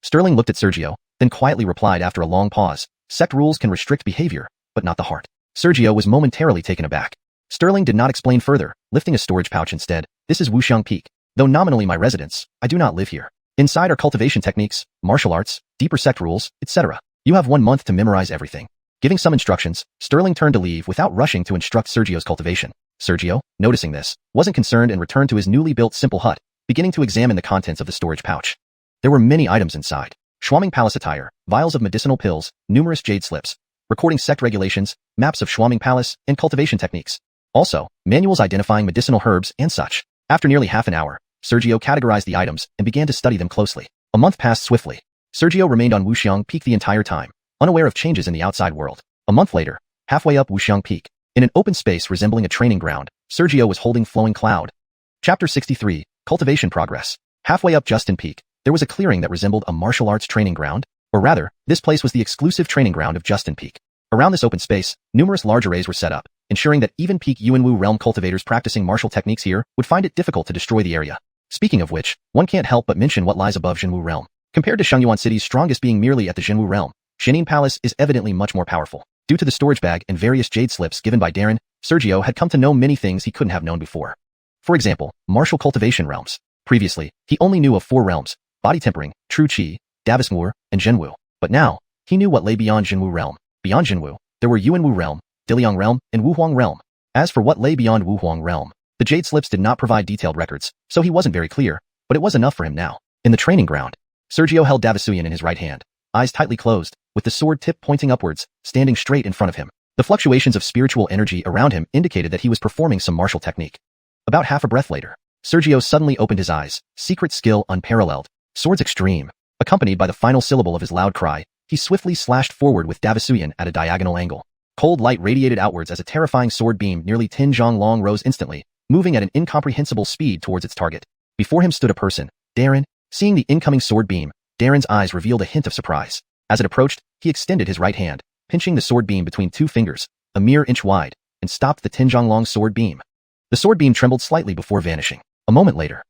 Sterling looked at Sergio, then quietly replied after a long pause. Sect rules can restrict behavior, but not the heart. Sergio was momentarily taken aback. Sterling did not explain further, lifting a storage pouch instead. This is Wuxia Peak. Though nominally my residence, I do not live here. Inside are cultivation techniques, martial arts, deeper sect rules, etc. You have 1 month to memorize everything. Giving some instructions, Sterling turned to leave without rushing to instruct Sergio's cultivation. Sergio, noticing this, wasn't concerned and returned to his newly built simple hut, beginning to examine the contents of the storage pouch. There were many items inside. Xianxia Palace attire, vials of medicinal pills, numerous jade slips, recording sect regulations, maps of Shuaming Palace, and cultivation techniques. Also, manuals identifying medicinal herbs and such. After nearly half an hour, Sergio categorized the items and began to study them closely. A month passed swiftly. Sergio remained on Wuxiang Peak the entire time, unaware of changes in the outside world. A month later, halfway up Wuxiang Peak, in an open space resembling a training ground, Sergio was holding Flowing Cloud. Chapter 63, Cultivation Progress. Halfway up Justin Peak, there was a clearing that resembled a martial arts training ground, or rather, this place was the exclusive training ground of Justin Peak. Around this open space, numerous large arrays were set up, ensuring that even peak Yuanwu realm cultivators practicing martial techniques here would find it difficult to destroy the area. Speaking of which, one can't help but mention what lies above Zhenwu realm. Compared to Shengyuan City's strongest being merely at the Zhenwu realm, Xianxia Palace is evidently much more powerful. Due to the storage bag and various jade slips given by Darren, Sergio had come to know many things he couldn't have known before. For example, martial cultivation realms. Previously, he only knew of 4 realms: body tempering, true qi, Davismur, and Zhenwu. But now, he knew what lay beyond Zhenwu realm. Beyond Zhenwu, there were Yuanwu realm, Diliang realm, and Wuhuang realm. As for what lay beyond Wuhuang realm, the jade slips did not provide detailed records, so he wasn't very clear, but it was enough for him now. In the training ground, Sergio held Davisuyan in his right hand, eyes tightly closed, with the sword tip pointing upwards, standing straight in front of him. The fluctuations of spiritual energy around him indicated that he was performing some martial technique. About half a breath later, Sergio suddenly opened his eyes, secret skill unparalleled, swords extreme. Accompanied by the final syllable of his loud cry, he swiftly slashed forward with Davisuyan at a diagonal angle. Cold light radiated outwards as a terrifying sword beam nearly 10 zhang long rose instantly, moving at an incomprehensible speed towards its target. Before him stood a person, Darren. Seeing the incoming sword beam, Darren's eyes revealed a hint of surprise. As it approached, he extended his right hand, pinching the sword beam between 2 fingers, a mere inch wide, and stopped the 10 zhang long sword beam. The sword beam trembled slightly before vanishing. A moment later,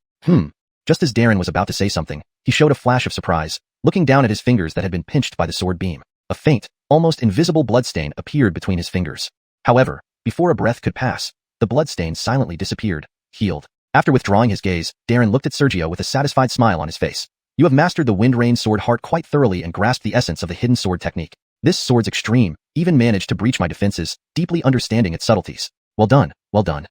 just as Darren was about to say something, he showed a flash of surprise, looking down at his fingers that had been pinched by the sword beam. A faint, almost invisible bloodstain appeared between his fingers. However, before a breath could pass, the bloodstain silently disappeared, healed. After withdrawing his gaze, Darren looked at Sergio with a satisfied smile on his face. You have mastered the Wind Rain Sword Heart quite thoroughly and grasped the essence of the hidden sword technique. This sword's extreme, even managed to breach my defenses, deeply understanding its subtleties. Well done, well done.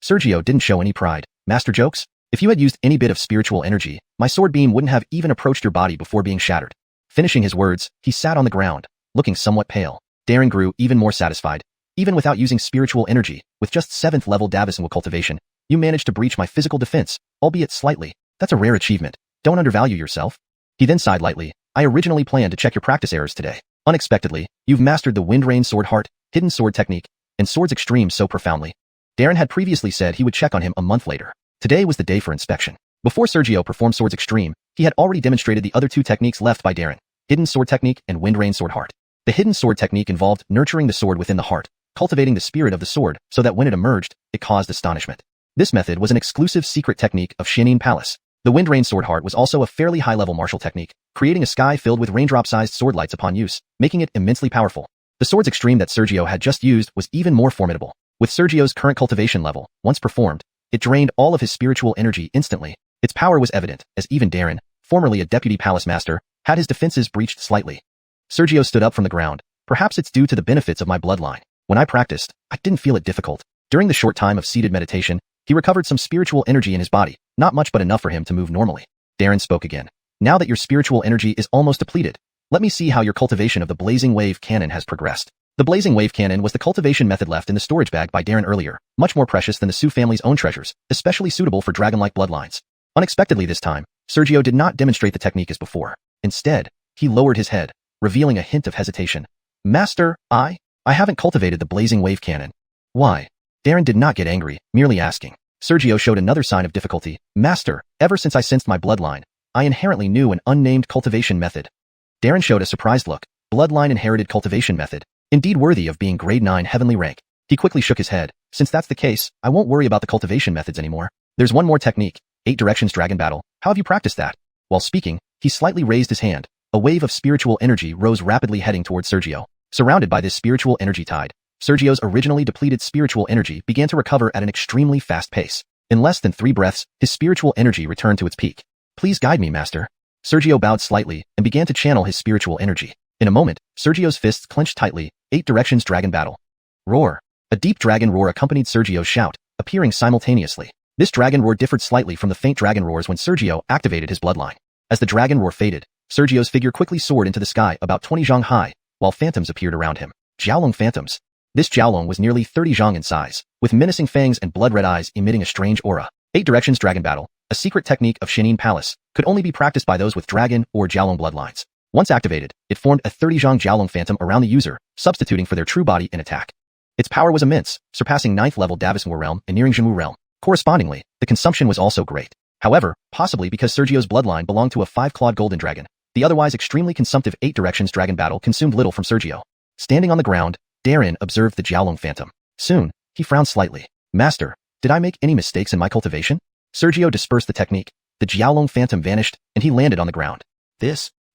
Sergio didn't show any pride. Master jokes? If you had used any bit of spiritual energy, my sword beam wouldn't have even approached your body before being shattered. Finishing his words, he sat on the ground, looking somewhat pale. Darren grew even more satisfied. Even without using spiritual energy, with just 7th level Davismur cultivation, you managed to breach my physical defense, albeit slightly. That's a rare achievement. Don't undervalue yourself. He then sighed lightly. I originally planned to check your practice errors today. Unexpectedly, you've mastered the Wind Rain Sword Heart, hidden sword technique, and swords extreme so profoundly. Darren had previously said he would check on him a month later. Today was the day for inspection. Before Sergio performed swords extreme, he had already demonstrated the other 2 techniques left by Darren, hidden sword technique and Wind Rain Sword Heart. The hidden sword technique involved nurturing the sword within the heart, cultivating the spirit of the sword so that when it emerged, it caused astonishment. This method was an exclusive secret technique of Xianxia Palace. The Wind Rain Sword Heart was also a fairly high-level martial technique, creating a sky filled with raindrop-sized sword lights upon use, making it immensely powerful. The swords extreme that Sergio had just used was even more formidable. With Sergio's current cultivation level, once performed, it drained all of his spiritual energy instantly. Its power was evident, as even Darren, formerly a deputy palace master, had his defenses breached slightly. Sergio stood up from the ground. Perhaps it's due to the benefits of my bloodline. When I practiced, I didn't feel it difficult. During the short time of seated meditation, he recovered some spiritual energy in his body, not much but enough for him to move normally. Darren spoke again. Now that your spiritual energy is almost depleted, let me see how your cultivation of the Blazing Wave Cannon has progressed. The Blazing Wave Cannon was the cultivation method left in the storage bag by Darren earlier, much more precious than the Su family's own treasures, especially suitable for dragon-like bloodlines. Unexpectedly this time, Sergio did not demonstrate the technique as before. Instead, he lowered his head, revealing a hint of hesitation. Master, I haven't cultivated the Blazing Wave Cannon. Why? Darren did not get angry, merely asking. Sergio showed another sign of difficulty. Master, ever since I sensed my bloodline, I inherently knew an unnamed cultivation method. Darren showed a surprised look. Bloodline inherited cultivation method. Indeed worthy of being grade 9 heavenly rank. He quickly shook his head. Since that's the case, I won't worry about the cultivation methods anymore. There's one more technique. 8 directions dragon battle. How have you practiced that? While speaking, he slightly raised his hand. A wave of spiritual energy rose rapidly heading towards Sergio. Surrounded by this spiritual energy tide, Sergio's originally depleted spiritual energy began to recover at an extremely fast pace. In less than 3 breaths, his spiritual energy returned to its peak. Please guide me, master. Sergio bowed slightly and began to channel his spiritual energy. In a moment, Sergio's fists clenched tightly. 8 directions dragon battle. Roar. A deep dragon roar accompanied Sergio's shout, appearing simultaneously. This dragon roar differed slightly from the faint dragon roars when Sergio activated his bloodline. As the dragon roar faded, Sergio's figure quickly soared into the sky about 20 zhang high, while phantoms appeared around him. Jiaolong phantoms. This Jiaolong was nearly 30 zhang in size, with menacing fangs and blood-red eyes emitting a strange aura. 8 Directions Dragon Battle, a secret technique of Xianxia Palace, could only be practiced by those with dragon or Jiaolong bloodlines. Once activated, it formed a 30 zhang Jiaolong phantom around the user, substituting for their true body in attack. Its power was immense, surpassing 9th level Davisnua realm and nearing Zhenwu realm. Correspondingly, the consumption was also great. However, possibly because Sergio's bloodline belonged to a 5-clawed golden dragon, the otherwise extremely consumptive 8 Directions Dragon Battle consumed little from Sergio. Standing on the ground, Darren observed the Jiaolong phantom. Soon, he frowned slightly. Master, did I make any mistakes in my cultivation? Sergio dispersed the technique. The Jiaolong phantom vanished, and he landed on the ground.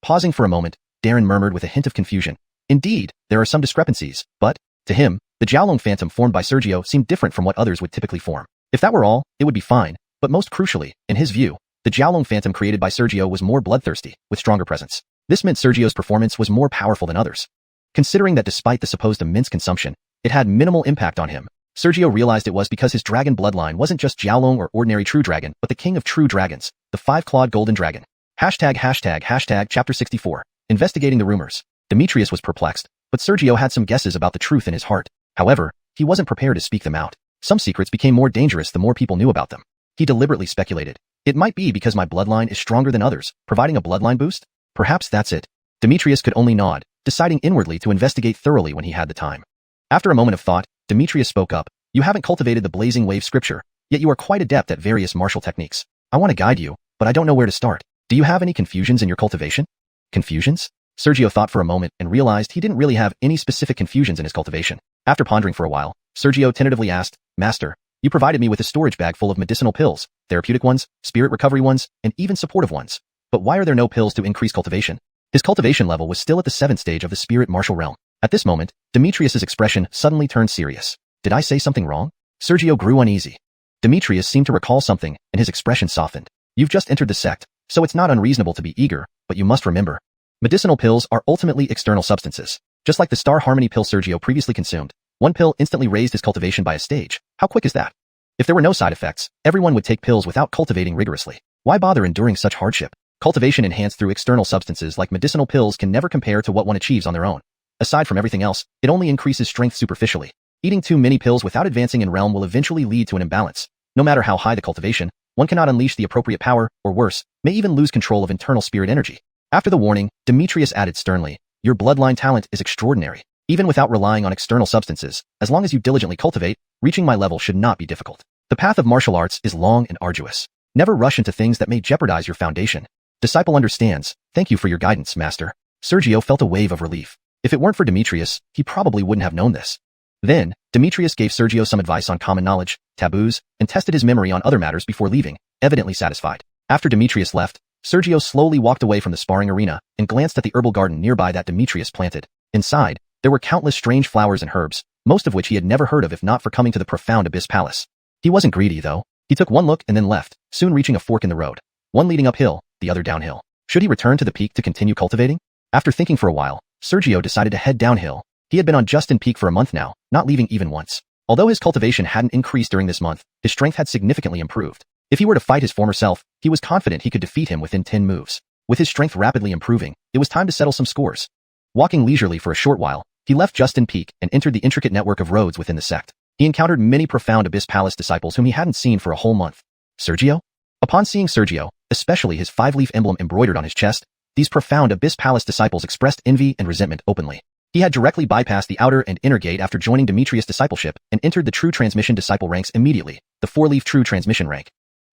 Pausing for a moment, Darren murmured with a hint of confusion. Indeed, there are some discrepancies, but, to him, the Jiaolong phantom formed by Sergio seemed different from what others would typically form. If that were all, it would be fine, but most crucially, in his view, the Jiaolong phantom created by Sergio was more bloodthirsty, with stronger presence. This meant Sergio's performance was more powerful than others. Considering that despite the supposed immense consumption, it had minimal impact on him, Sergio realized it was because his dragon bloodline wasn't just Jiaolong or ordinary true dragon, but the king of true dragons, the 5-clawed golden dragon. Chapter 64. Investigating the rumors. Demetrius was perplexed, but Sergio had some guesses about the truth in his heart. However, he wasn't prepared to speak them out. Some secrets became more dangerous the more people knew about them. He deliberately speculated. It might be because my bloodline is stronger than others, providing a bloodline boost? Perhaps that's it. Demetrius could only nod, deciding inwardly to investigate thoroughly when he had the time. After a moment of thought, Demetrius spoke up. You haven't cultivated the Blazing Wave scripture, yet you are quite adept at various martial techniques. I want to guide you, but I don't know where to start. Do you have any confusions in your cultivation? Confusions? Sergio thought for a moment and realized he didn't really have any specific confusions in his cultivation. After pondering for a while, Sergio tentatively asked, Master, you provided me with a storage bag full of medicinal pills, therapeutic ones, spirit recovery ones, and even supportive ones. But why are there no pills to increase cultivation? His cultivation level was still at the 7th stage of the spirit martial realm. At this moment, Demetrius's expression suddenly turned serious. Did I say something wrong? Sergio grew uneasy. Demetrius seemed to recall something, and his expression softened. You've just entered the sect, so it's not unreasonable to be eager, but you must remember. Medicinal pills are ultimately external substances. Just like the Star Harmony pill Sergio previously consumed, one pill instantly raised his cultivation by a stage. How quick is that? If there were no side effects, everyone would take pills without cultivating rigorously. Why bother enduring such hardship? Cultivation enhanced through external substances like medicinal pills can never compare to what one achieves on their own. Aside from everything else, it only increases strength superficially. Eating too many pills without advancing in realm will eventually lead to an imbalance. No matter how high the cultivation, one cannot unleash the appropriate power, or worse, may even lose control of internal spirit energy. After the warning, Demetrius added sternly, your bloodline talent is extraordinary. Even without relying on external substances, as long as you diligently cultivate, reaching my level should not be difficult. The path of martial arts is long and arduous. Never rush into things that may jeopardize your foundation. Disciple understands. Thank you for your guidance, Master. Sergio felt a wave of relief. If it weren't for Demetrius, he probably wouldn't have known this. Then, Demetrius gave Sergio some advice on common knowledge, taboos, and tested his memory on other matters before leaving, evidently satisfied. After Demetrius left, Sergio slowly walked away from the sparring arena and glanced at the herbal garden nearby that Demetrius planted. Inside, there were countless strange flowers and herbs, most of which he had never heard of if not for coming to the profound Abyss Palace. He wasn't greedy, though. He took one look and then left, soon reaching a fork in the road. One leading uphill, the other downhill. Should he return to the peak to continue cultivating? After thinking for a while, Sergio decided to head downhill. He had been on Justin Peak for a month now, not leaving even once. Although his cultivation hadn't increased during this month, his strength had significantly improved. If he were to fight his former self, he was confident he could defeat him within 10 moves. With his strength rapidly improving, it was time to settle some scores. Walking leisurely for a short while, he left Justin Peak and entered the intricate network of roads within the sect. He encountered many profound Abyss Palace disciples whom he hadn't seen for a whole month. Sergio? Upon seeing Sergio, especially his 5-leaf emblem embroidered on his chest, these profound Abyss Palace disciples expressed envy and resentment openly. He had directly bypassed the outer and inner gate after joining Demetrius' discipleship and entered the True Transmission disciple ranks immediately, the 4-leaf True Transmission rank.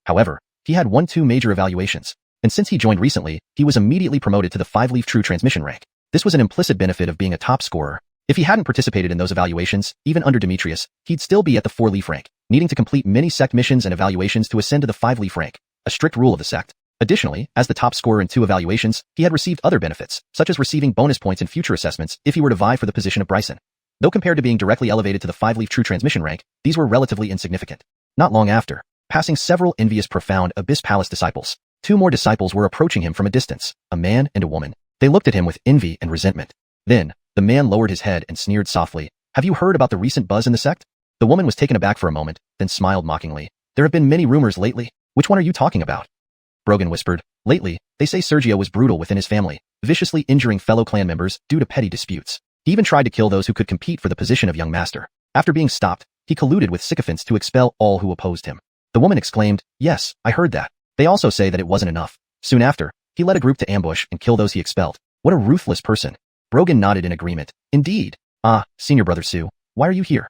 However, he had won 2 major evaluations, and since he joined recently, he was immediately promoted to the 5-leaf True Transmission rank. This was an implicit benefit of being a top scorer. If he hadn't participated in those evaluations, even under Demetrius, he'd still be at the 4-leaf rank, needing to complete many sect missions and evaluations to ascend to the 5-leaf rank, a strict rule of the sect. Additionally, as the top scorer in 2 evaluations, he had received other benefits, such as receiving bonus points in future assessments if he were to vie for the position of Bryson. Though compared to being directly elevated to the 5-leaf True Transmission rank, these were relatively insignificant. Not long after, passing several envious profound Abyss Palace disciples, 2 more disciples were approaching him from a distance, a man and a woman. They looked at him with envy and resentment. Then, the man lowered his head and sneered softly. Have you heard about the recent buzz in the sect? The woman was taken aback for a moment, then smiled mockingly. There have been many rumors lately. Which one are you talking about? Brogan whispered. Lately, they say Sergio was brutal within his family, viciously injuring fellow clan members due to petty disputes. He even tried to kill those who could compete for the position of young master. After being stopped, he colluded with sycophants to expel all who opposed him. The woman exclaimed, "Yes, I heard that. They also say that it wasn't enough." Soon after, he led a group to ambush and kill those he expelled. What a ruthless person. Brogan nodded in agreement. Indeed. Ah, Senior Brother Su, why are you here?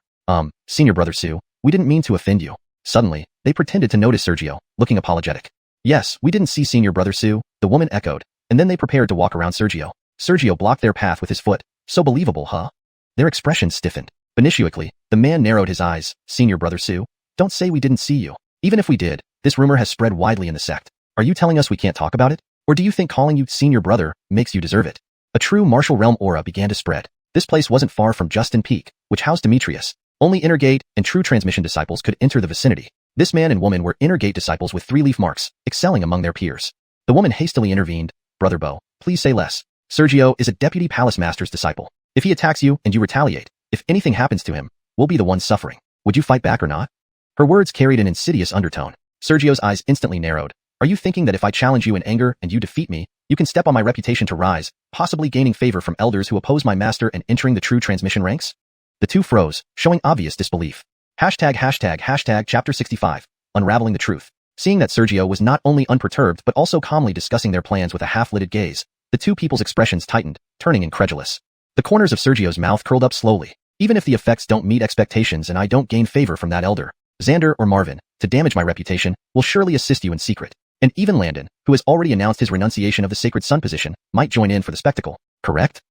Senior Brother Su, we didn't mean to offend you. Suddenly, they pretended to notice Sergio, looking apologetic. Yes, we didn't see Senior Brother Su, the woman echoed, and then they prepared to walk around Sergio. Sergio blocked their path with his foot. So believable, huh? Their expressions stiffened. Benignantly, the man narrowed his eyes. Senior Brother Su, don't say we didn't see you. Even if we did, this rumor has spread widely in the sect. Are you telling us we can't talk about it? Or do you think calling you Senior Brother makes you deserve it? A true martial realm aura began to spread. This place wasn't far from Justin Peak, which housed Demetrius. Only Inner Gate and true transmission disciples could enter the vicinity. This man and woman were Inner Gate disciples with 3-leaf marks, excelling among their peers. The woman hastily intervened. Brother Bo, please say less. Sergio is a deputy palace master's disciple. If he attacks you and you retaliate, if anything happens to him, we'll be the ones suffering. Would you fight back or not? Her words carried an insidious undertone. Sergio's eyes instantly narrowed. Are you thinking that if I challenge you in anger and you defeat me, you can step on my reputation to rise, possibly gaining favor from elders who oppose my master and entering the true transmission ranks? The two froze, showing obvious disbelief. Chapter 65. Unraveling the truth. Seeing that Sergio was not only unperturbed but also calmly discussing their plans with a half-lidded gaze, the two people's expressions tightened, turning incredulous. The corners of Sergio's mouth curled up slowly. Even if the effects don't meet expectations and I don't gain favor from that elder, Xander or Marvin, to damage my reputation, will surely assist you in secret. And even Landon, who has already announced his renunciation of the Sacred Sun position, might join in for the spectacle, correct?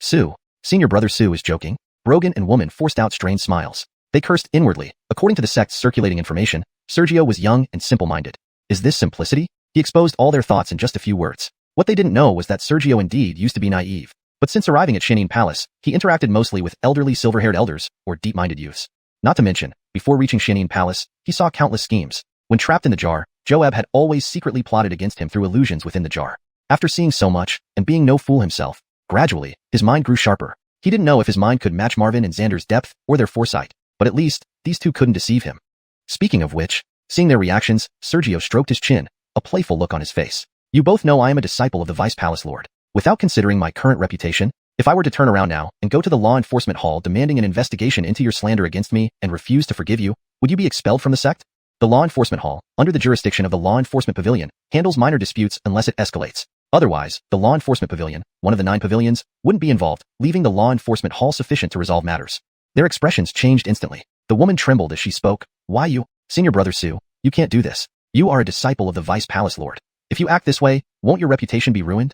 Su. Senior Brother Su is joking. Brogan and woman forced out strained smiles. They cursed inwardly. According to the sect's circulating information, Sergio was young and simple-minded. Is this simplicity? He exposed all their thoughts in just a few words. What they didn't know was that Sergio indeed used to be naive. But since arriving at Xianxia Palace, he interacted mostly with elderly silver-haired elders, or deep-minded youths. Not to mention, before reaching Xianxia Palace, he saw countless schemes. When trapped in the jar, Joab had always secretly plotted against him through illusions within the jar. After seeing so much, and being no fool himself, gradually, his mind grew sharper. He didn't know if his mind could match Marvin and Xander's depth or their foresight, but at least, these two couldn't deceive him. Speaking of which, seeing their reactions, Sergio stroked his chin, a playful look on his face. You both know I am a disciple of the Vice Palace Lord. Without considering my current reputation, if I were to turn around now and go to the law enforcement hall demanding an investigation into your slander against me and refuse to forgive you, would you be expelled from the sect? The law enforcement hall, under the jurisdiction of the law enforcement pavilion, handles minor disputes unless it escalates. Otherwise, the law enforcement pavilion, one of the 9 pavilions, wouldn't be involved, leaving the law enforcement hall sufficient to resolve matters. Their expressions changed instantly. The woman trembled as she spoke. Why you? Senior Brother Su, you can't do this. You are a disciple of the Vice Palace Lord. If you act this way, won't your reputation be ruined?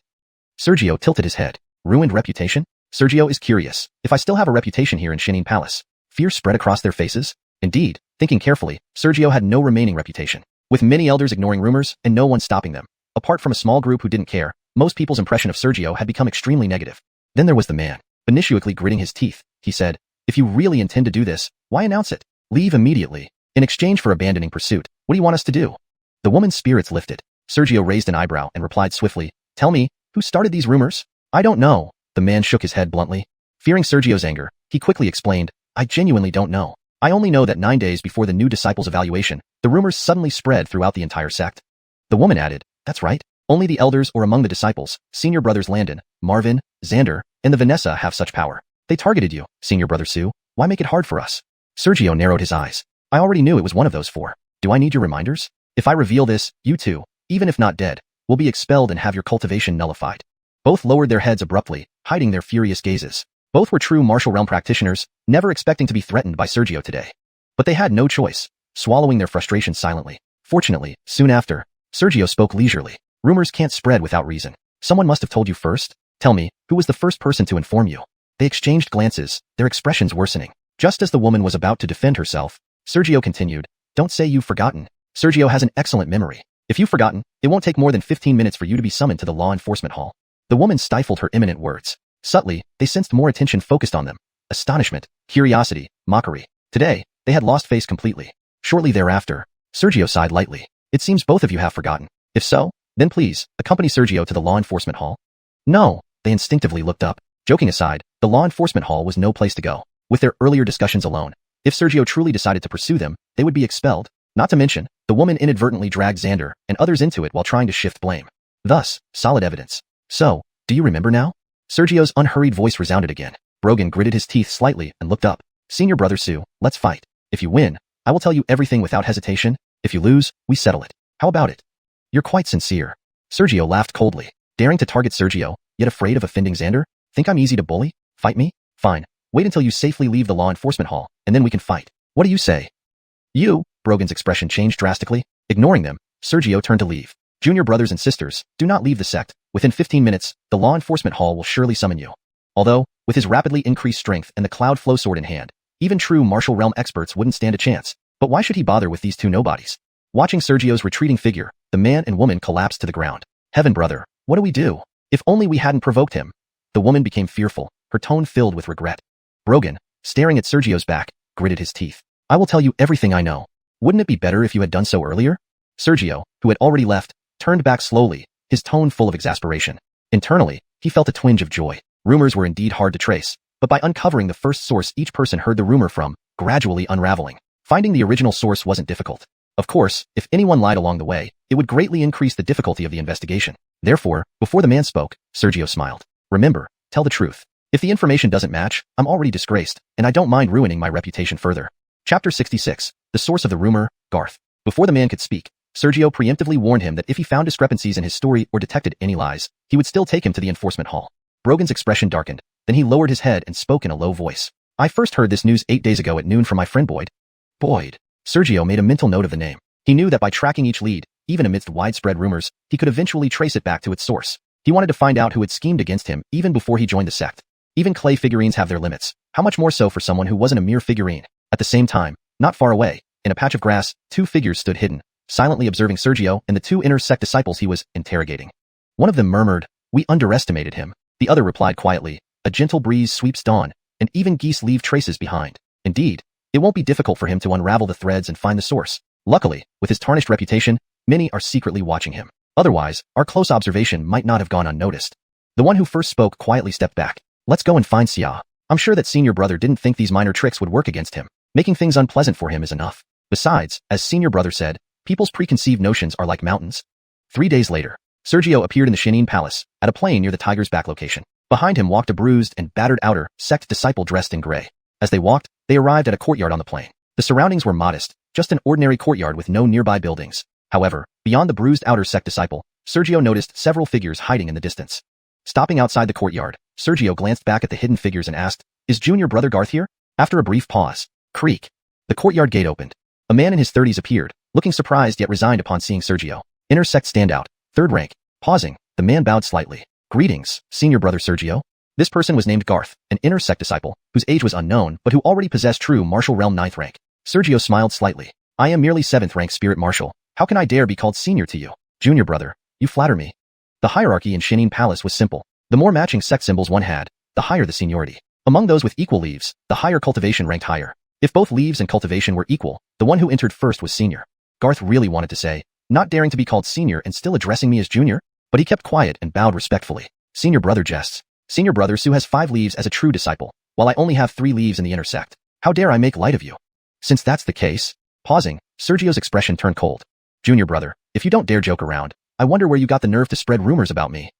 Sergio tilted his head. Ruined reputation? Sergio is curious. If I still have a reputation here in Xianxia Palace. Fear spread across their faces. Indeed, thinking carefully, Sergio had no remaining reputation. With many elders ignoring rumors and no one stopping them. Apart from a small group who didn't care, most people's impression of Sergio had become extremely negative. Then there was the man. Benignantly gritting his teeth, he said, if you really intend to do this, why announce it? Leave immediately. In exchange for abandoning pursuit, what do you want us to do? The woman's spirits lifted. Sergio raised an eyebrow and replied swiftly, tell me, who started these rumors? I don't know. The man shook his head bluntly. Fearing Sergio's anger, he quickly explained, I genuinely don't know. I only know that 9 days before the new disciple's evaluation, the rumors suddenly spread throughout the entire sect. The woman added, that's right. Only the elders or among the disciples, Senior Brothers Landon, Marvin, Xander, and the Vanessa have such power. They targeted you, Senior Brother Su. Why make it hard for us? Sergio narrowed his eyes. I already knew it was one of those 4. Do I need your reminders? If I reveal this, you two, even if not dead, will be expelled and have your cultivation nullified. Both lowered their heads abruptly, hiding their furious gazes. Both were true martial realm practitioners, never expecting to be threatened by Sergio today. But they had no choice, swallowing their frustration silently. Fortunately, soon after, Sergio spoke leisurely. Rumors can't spread without reason. Someone must have told you first. Tell me, who was the first person to inform you? They exchanged glances, their expressions worsening. Just as the woman was about to defend herself, Sergio continued, don't say you've forgotten. Sergio has an excellent memory. If you've forgotten, it won't take more than 15 minutes for you to be summoned to the law enforcement hall. The woman stifled her imminent words. Subtly, they sensed more attention focused on them. Astonishment, curiosity, mockery. Today, they had lost face completely. Shortly thereafter, Sergio sighed lightly. It seems both of you have forgotten. If so, then please, accompany Sergio to the law enforcement hall. No, they instinctively looked up. Joking aside, the law enforcement hall was no place to go. With their earlier discussions alone, if Sergio truly decided to pursue them, they would be expelled. Not to mention, the woman inadvertently dragged Xander and others into it while trying to shift blame. Thus, solid evidence. So, do you remember now? Sergio's unhurried voice resounded again. Brogan gritted his teeth slightly and looked up. Senior brother Su, let's fight. If you win, I will tell you everything without hesitation. If you lose, we settle it. How about it? You're quite sincere. Sergio laughed coldly, daring to target Sergio, yet afraid of offending Xander. Think I'm easy to bully? Fight me? Fine. Wait until you safely leave the law enforcement hall, and then we can fight. What do you say? Brogan's expression changed drastically. Ignoring them, Sergio turned to leave. Junior brothers and sisters, do not leave the sect. Within 15 minutes, the law enforcement hall will surely summon you. Although, with his rapidly increased strength and the cloud flow sword in hand, even true martial realm experts wouldn't stand a chance. But why should he bother with these two nobodies? Watching Sergio's retreating figure, the man and woman collapsed to the ground. Heaven, brother, what do we do? If only we hadn't provoked him. The woman became fearful, her tone filled with regret. Brogan, staring at Sergio's back, gritted his teeth. I will tell you everything I know. Wouldn't it be better if you had done so earlier? Sergio, who had already left, turned back slowly, his tone full of exasperation. Internally, he felt a twinge of joy. Rumors were indeed hard to trace, but by uncovering the first source each person heard the rumor from, gradually unraveling, finding the original source wasn't difficult. Of course, if anyone lied along the way, it would greatly increase the difficulty of the investigation. Therefore, before the man spoke, Sergio smiled. Remember, tell the truth. If the information doesn't match, I'm already disgraced, and I don't mind ruining my reputation further. Chapter 66. The source of the rumor, Garth. Before the man could speak, Sergio preemptively warned him that if he found discrepancies in his story or detected any lies, he would still take him to the enforcement hall. Brogan's expression darkened. Then he lowered his head and spoke in a low voice. I first heard this news 8 days ago at noon from my friend Boyd. Boyd. Sergio made a mental note of the name. He knew that by tracking each lead, even amidst widespread rumors, he could eventually trace it back to its source. He wanted to find out who had schemed against him even before he joined the sect. Even clay figurines have their limits. How much more so for someone who wasn't a mere figurine? At the same time, not far away, in a patch of grass, two figures stood hidden, silently observing Sergio and the two inner sect disciples he was interrogating. One of them murmured, "We underestimated him." The other replied quietly, "A gentle breeze sweeps dawn, and even geese leave traces behind." Indeed, it won't be difficult for him to unravel the threads and find the source. Luckily, with his tarnished reputation, many are secretly watching him. Otherwise, our close observation might not have gone unnoticed. The one who first spoke quietly stepped back. Let's go and find Xia. I'm sure that senior brother didn't think these minor tricks would work against him. Making things unpleasant for him is enough. Besides, as senior brother said, people's preconceived notions are like mountains. 3 days later, Sergio appeared in the Xianxia Palace, at a plain near the tiger's back location. Behind him walked a bruised and battered outer sect disciple dressed in gray. As they walked, they arrived at a courtyard on the plain. The surroundings were modest, just an ordinary courtyard with no nearby buildings. However, beyond the bruised outer sect disciple, Sergio noticed several figures hiding in the distance. Stopping outside the courtyard, Sergio glanced back at the hidden figures and asked, "Is Junior Brother Garth here?" After a brief pause, creak, the courtyard gate opened. A man in his 30s appeared, looking surprised yet resigned upon seeing Sergio. Inner sect standout, 3rd rank. Pausing, the man bowed slightly. "Greetings, Senior Brother Sergio." This person was named Garth, an inner sect disciple, whose age was unknown but who already possessed true martial realm 9th rank. Sergio smiled slightly. "I am merely 7th rank spirit martial. How can I dare be called senior to you? Junior brother, you flatter me." The hierarchy in Xianxia Palace was simple. The more matching sect symbols one had, the higher the seniority. Among those with equal leaves, the higher cultivation ranked higher. If both leaves and cultivation were equal, the one who entered first was senior. Garth really wanted to say, not daring to be called senior and still addressing me as junior, but he kept quiet and bowed respectfully. Senior brother jests. Senior brother Su has 5 leaves as a true disciple, while I only have 3 leaves in the inner sect. How dare I make light of you? Since that's the case, pausing, Sergio's expression turned cold. Junior brother, if you don't dare joke around, I wonder where you got the nerve to spread rumors about me.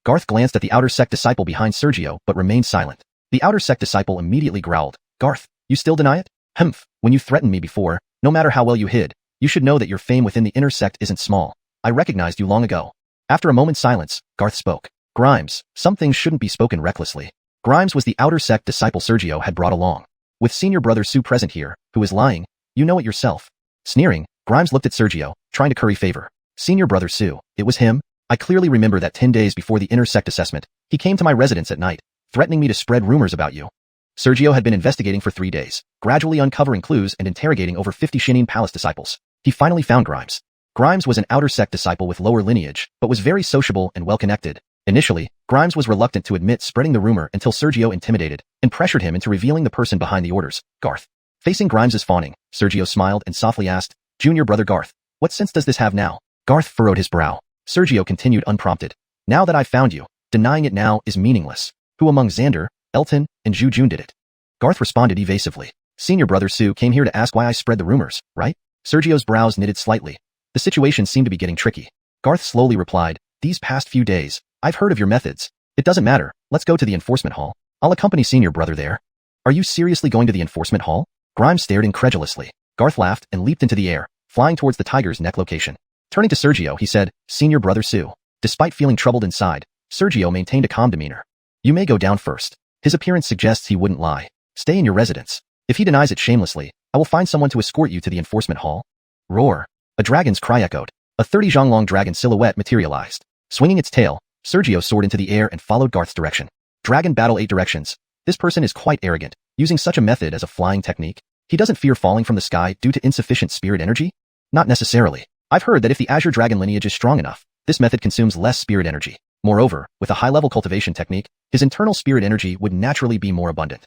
Garth glanced at the outer sect disciple behind Sergio but remained silent. The outer sect disciple immediately growled, "Garth, you still deny it? Humph, when you threatened me before, no matter how well you hid, you should know that your fame within the inner sect isn't small. I recognized you long ago." After a moment's silence, Garth spoke. "Grimes, some things shouldn't be spoken recklessly." Grimes was the outer sect disciple Sergio had brought along. With senior brother Su present here, who is lying, you know it yourself. Sneering, Grimes looked at Sergio, trying to curry favor. "Senior brother Su, it was him. I clearly remember that 10 days before the inner sect assessment, he came to my residence at night, threatening me to spread rumors about you." Sergio had been investigating for 3 days, gradually uncovering clues and interrogating over 50 Xianxia Palace disciples. He finally found Grimes. Grimes was an outer sect disciple with lower lineage, but was very sociable and well-connected. Initially, Grimes was reluctant to admit spreading the rumor until Sergio intimidated and pressured him into revealing the person behind the orders, Garth. Facing Grimes's fawning, Sergio smiled and softly asked, "Junior brother Garth, what sense does this have now?" Garth furrowed his brow. Sergio continued unprompted. "Now that I've found you, denying it now is meaningless. Who among Xander, Elton, and Zhu Jun did it?" Garth responded evasively. "Senior brother Su came here to ask why I spread the rumors, right?" Sergio's brows knitted slightly. The situation seemed to be getting tricky. Garth slowly replied, "These past few days, I've heard of your methods. It doesn't matter, let's go to the enforcement hall. I'll accompany senior brother there. Are you seriously going to the enforcement hall? Grimes stared incredulously. Garth laughed and leaped into the air, flying towards the tiger's neck location. Turning to Sergio, he said, Senior brother Sue. Despite feeling troubled inside, Sergio maintained a calm demeanor. You may go down first. His appearance suggests he wouldn't lie. Stay in your residence. If he denies it shamelessly, I will find someone to escort you to the enforcement hall. Roar. A dragon's cry echoed. A 30-zhonglong dragon silhouette materialized. Swinging its tail, Sergio soared into the air and followed Garth's direction. Dragon battle 8 directions. This person is quite arrogant, using such a method as a flying technique. He doesn't fear falling from the sky due to insufficient spirit energy? Not necessarily. I've heard that if the Azure Dragon lineage is strong enough, this method consumes less spirit energy. Moreover, with a high-level cultivation technique, his internal spirit energy would naturally be more abundant.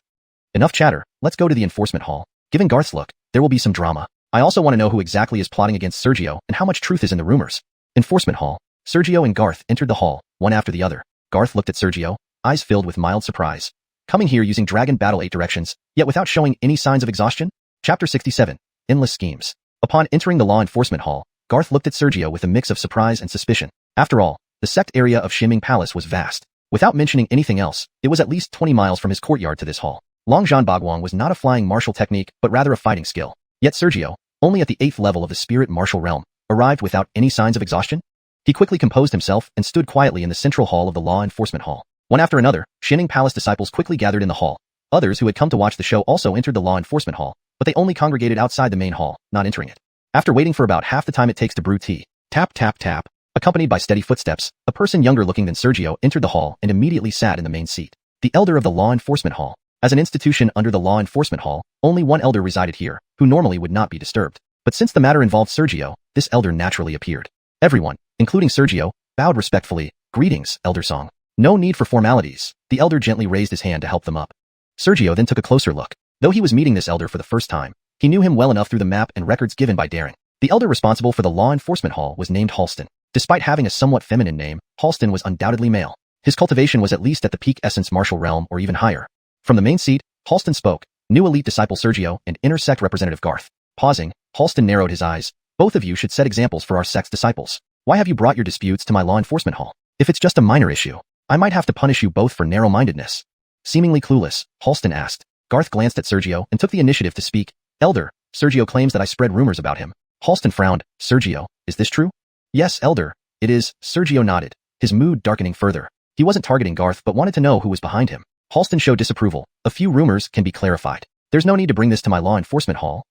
Enough chatter, let's go to the enforcement hall. Given Garth's look, there will be some drama. I also want to know who exactly is plotting against Sergio and how much truth is in the rumors. Enforcement hall. Sergio and Garth entered the hall, one after the other. Garth looked at Sergio, eyes filled with mild surprise. Coming here using Dragon Battle 8 directions, yet without showing any signs of exhaustion? Chapter 67. Endless Schemes. Upon entering the law enforcement hall, Garth looked at Sergio with a mix of surprise and suspicion. After all, the sect area of Shiming Palace was vast. Without mentioning anything else, it was at least 20 miles from his courtyard to this hall. Longzhan Bagwang was not a flying martial technique, but rather a fighting skill. Yet Sergio, only at the 8th level of the spirit martial realm, arrived without any signs of exhaustion? He quickly composed himself and stood quietly in the central hall of the law enforcement hall. One after another, Shiming Palace disciples quickly gathered in the hall. Others who had come to watch the show also entered the law enforcement hall, but they only congregated outside the main hall, not entering it. After waiting for about half the time it takes to brew tea, tap tap tap, accompanied by steady footsteps, a person younger looking than Sergio entered the hall and immediately sat in the main seat. The elder of the law enforcement hall. As an institution under the law enforcement hall, only one elder resided here, who normally would not be disturbed. But since the matter involved Sergio, this elder naturally appeared. Everyone, including Sergio, bowed respectfully. Greetings, Elder Song. No need for formalities. The elder gently raised his hand to help them up. Sergio then took a closer look. Though he was meeting this elder for the first time, he knew him well enough through the map and records given by Darren. The elder responsible for the law enforcement hall was named Halston. Despite having a somewhat feminine name, Halston was undoubtedly male. His cultivation was at least at the peak essence martial realm or even higher. From the main seat, Halston spoke, new elite disciple Sergio and inner sect representative Garth. Pausing, Halston narrowed his eyes. Both of you should set examples for our sect's disciples. Why have you brought your disputes to my law enforcement hall? If it's just a minor issue, I might have to punish you both for narrow-mindedness. Seemingly clueless, Halston asked. Garth glanced at Sergio and took the initiative to speak. Elder, Sergio claims that I spread rumors about him. Halston frowned. Sergio, is this true? Yes, Elder, it is. Sergio nodded, his mood darkening further. He wasn't targeting Garth but wanted to know who was behind him. Halston showed disapproval. A few rumors can be clarified. There's no need to bring this to my law enforcement hall.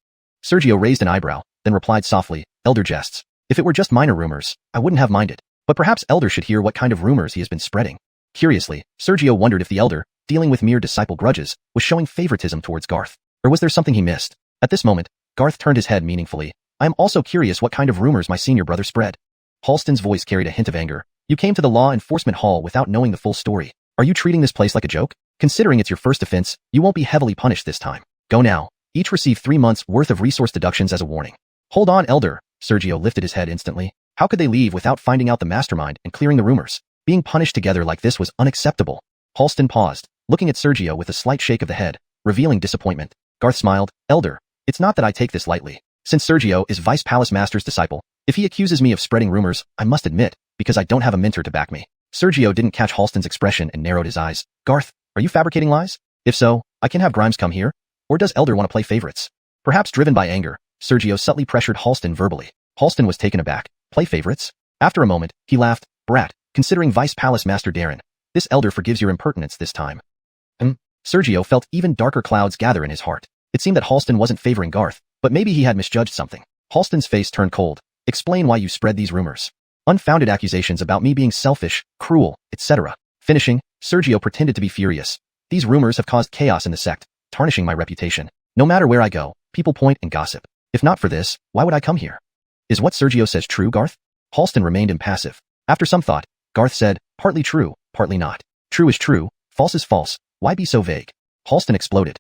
Sergio raised an eyebrow, then replied softly, Elder jests. If it were just minor rumors, I wouldn't have minded. But perhaps Elder should hear what kind of rumors he has been spreading. Curiously, Sergio wondered if the Elder, dealing with mere disciple grudges, was showing favoritism towards Garth. Or was there something he missed? At this moment, Garth turned his head meaningfully. I am also curious what kind of rumors my senior brother spread. Halston's voice carried a hint of anger. You came to the law enforcement hall without knowing the full story. Are you treating this place like a joke? Considering it's your first offense, you won't be heavily punished this time. Go now. Each receive 3 months worth of resource deductions as a warning. Hold on, Elder. Sergio lifted his head instantly. How could they leave without finding out the mastermind and clearing the rumors? Being punished together like this was unacceptable. Halston paused, looking at Sergio with a slight shake of the head, revealing disappointment. Garth smiled. Elder, it's not that I take this lightly. Since Sergio is Vice Palace Master's disciple, if he accuses me of spreading rumors, I must admit, because I don't have a mentor to back me. Sergio didn't catch Halston's expression and narrowed his eyes. Garth, are you fabricating lies? If so, I can have Grimes come here? Or does Elder want to play favorites? Perhaps driven by anger, Sergio subtly pressured Halston verbally. Halston was taken aback. Play favorites? After a moment, he laughed. Brat, considering Vice Palace Master Darren, this Elder forgives your impertinence this time. Sergio felt even darker clouds gather in his heart. It seemed that Halston wasn't favoring Garth, but maybe he had misjudged something. Halston's face turned cold. Explain why you spread these rumors. Unfounded accusations about me being selfish, cruel, etc. Finishing, Sergio pretended to be furious. These rumors have caused chaos in the sect, tarnishing my reputation. No matter where I go, people point and gossip. If not for this, why would I come here? Is what Sergio says true, Garth? Halston remained impassive. After some thought, Garth said, partly true, partly not. True is true, false is false. Why be so vague? Halston exploded.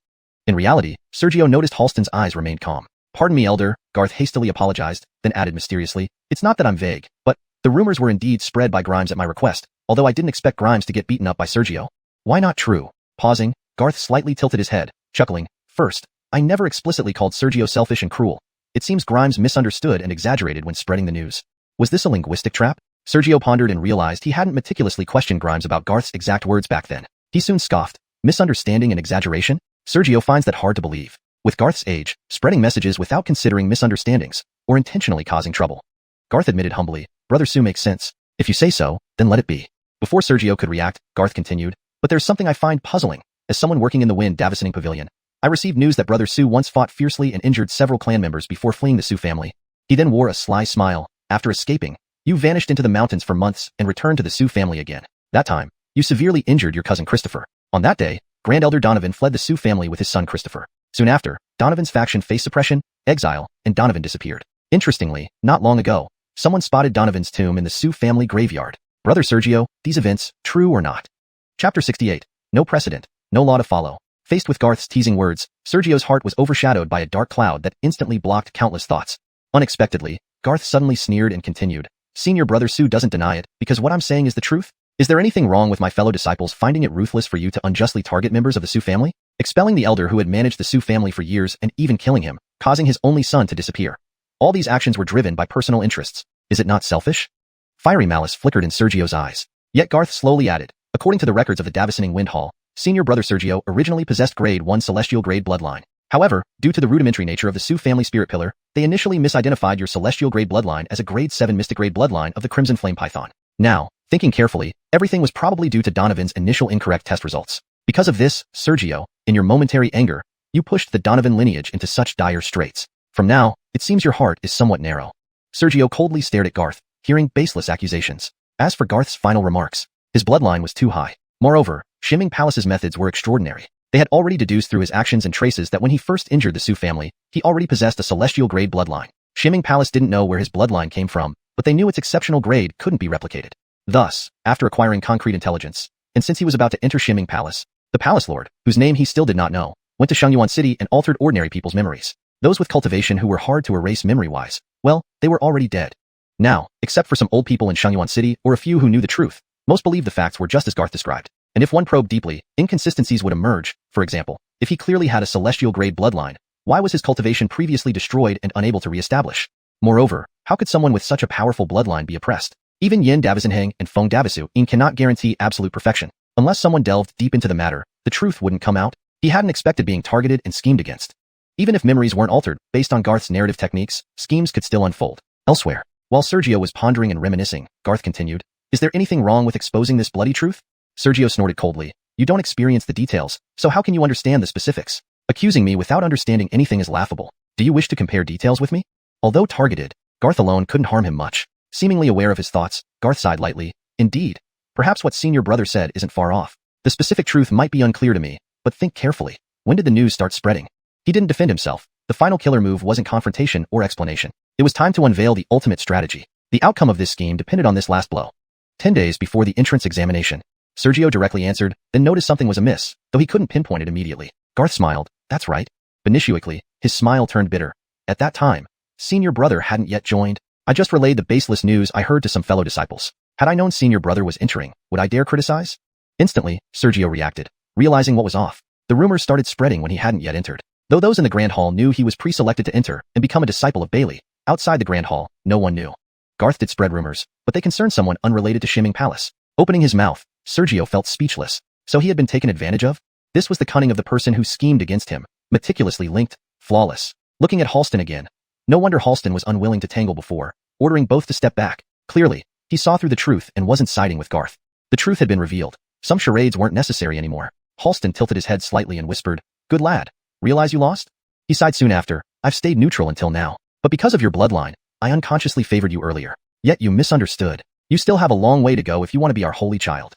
In reality, Sergio noticed Halston's eyes remained calm. Pardon me, Elder, Garth hastily apologized, then added mysteriously, it's not that I'm vague, but the rumors were indeed spread by Grimes at my request, although I didn't expect Grimes to get beaten up by Sergio. Why not true? Pausing, Garth slightly tilted his head, chuckling. First, I never explicitly called Sergio selfish and cruel. It seems Grimes misunderstood and exaggerated when spreading the news. Was this a linguistic trap? Sergio pondered and realized he hadn't meticulously questioned Grimes about Garth's exact words back then. He soon scoffed. Misunderstanding and exaggeration? Sergio finds that hard to believe. With Garth's age, spreading messages without considering misunderstandings, or intentionally causing trouble. Garth admitted humbly, Brother Su makes sense. If you say so, then let it be. Before Sergio could react, Garth continued, but there's something I find puzzling. As someone working in the Wind Davisoning Pavilion, I received news that Brother Su once fought fiercely and injured several clan members before fleeing the Su family. He then wore a sly smile. After escaping, you vanished into the mountains for months and returned to the Su family again. That time, you severely injured your cousin Christopher. On that day, Grand Elder Donovan fled the Su family with his son Christopher. Soon after, Donovan's faction faced suppression, exile, and Donovan disappeared. Interestingly, not long ago, someone spotted Donovan's tomb in the Su family graveyard. Brother Sergio, these events, true or not? Chapter 68. No precedent, no law to follow. Faced with Garth's teasing words, Sergio's heart was overshadowed by a dark cloud that instantly blocked countless thoughts. Unexpectedly, Garth suddenly sneered and continued, Senior Brother Su doesn't deny it, because what I'm saying is the truth? Is there anything wrong with my fellow disciples finding it ruthless for you to unjustly target members of the Su family? Expelling the elder who had managed the Su family for years and even killing him, causing his only son to disappear. All these actions were driven by personal interests. Is it not selfish? Fiery malice flickered in Sergio's eyes. Yet Garth slowly added, according to the records of the Davisoning Wind Hall, Senior Brother Sergio originally possessed Grade 1 Celestial Grade bloodline. However, due to the rudimentary nature of the Su family spirit pillar, they initially misidentified your Celestial Grade bloodline as a Grade 7 Mystic Grade bloodline of the Crimson Flame Python. Now, thinking carefully, everything was probably due to Donovan's initial incorrect test results. Because of this, Sergio, in your momentary anger, you pushed the Donovan lineage into such dire straits. From now, it seems your heart is somewhat narrow. Sergio coldly stared at Garth, hearing baseless accusations. As for Garth's final remarks, his bloodline was too high. Moreover, Shimming Palace's methods were extraordinary. They had already deduced through his actions and traces that when he first injured the Su family, he already possessed a celestial grade bloodline. Shimming Palace didn't know where his bloodline came from, but they knew its exceptional grade couldn't be replicated. Thus, after acquiring concrete intelligence, and since he was about to enter Shimming Palace, the Palace Lord, whose name he still did not know, went to Shengyuan City and altered ordinary people's memories. Those with cultivation who were hard to erase memory-wise, well, they were already dead. Now, except for some old people in Shengyuan City or a few who knew the truth, most believed the facts were just as Garth described. And if one probed deeply, inconsistencies would emerge. For example, if he clearly had a celestial grade bloodline, why was his cultivation previously destroyed and unable to reestablish? Moreover, how could someone with such a powerful bloodline be oppressed? Even Yin Davisenheng and Feng Davisu cannot guarantee absolute perfection. Unless someone delved deep into the matter, the truth wouldn't come out. He hadn't expected being targeted and schemed against. Even if memories weren't altered, based on Garth's narrative techniques, schemes could still unfold. Elsewhere, while Sergio was pondering and reminiscing, Garth continued, Is there anything wrong with exposing this bloody truth? Sergio snorted coldly. You don't experience the details, so how can you understand the specifics? Accusing me without understanding anything is laughable. Do you wish to compare details with me? Although targeted, Garth alone couldn't harm him much. Seemingly aware of his thoughts, Garth sighed lightly. Indeed. Perhaps what Senior Brother said isn't far off. The specific truth might be unclear to me, but think carefully. When did the news start spreading? He didn't defend himself. The final killer move wasn't confrontation or explanation. It was time to unveil the ultimate strategy. The outcome of this scheme depended on this last blow. 10 days before the entrance examination, Sergio directly answered, then noticed something was amiss, though he couldn't pinpoint it immediately. Garth smiled. That's right. Benishuically, his smile turned bitter. At that time, Senior Brother hadn't yet joined. I just relayed the baseless news I heard to some fellow disciples. Had I known Senior Brother was entering, would I dare criticize? Instantly, Sergio reacted, realizing what was off. The rumors started spreading when he hadn't yet entered. Though those in the Grand Hall knew he was pre-selected to enter and become a disciple of Bailey, outside the Grand Hall, no one knew. Garth did spread rumors, but they concerned someone unrelated to Shimming Palace. Opening his mouth, Sergio felt speechless. So he had been taken advantage of? This was the cunning of the person who schemed against him, meticulously linked, flawless. Looking at Halston again. No wonder Halston was unwilling to tangle before, ordering both to step back. Clearly, he saw through the truth and wasn't siding with Garth. The truth had been revealed. Some charades weren't necessary anymore. Halston tilted his head slightly and whispered, Good lad. Realize you lost? He sighed soon after. I've stayed neutral until now. But because of your bloodline, I unconsciously favored you earlier. Yet you misunderstood. You still have a long way to go if you want to be our holy child.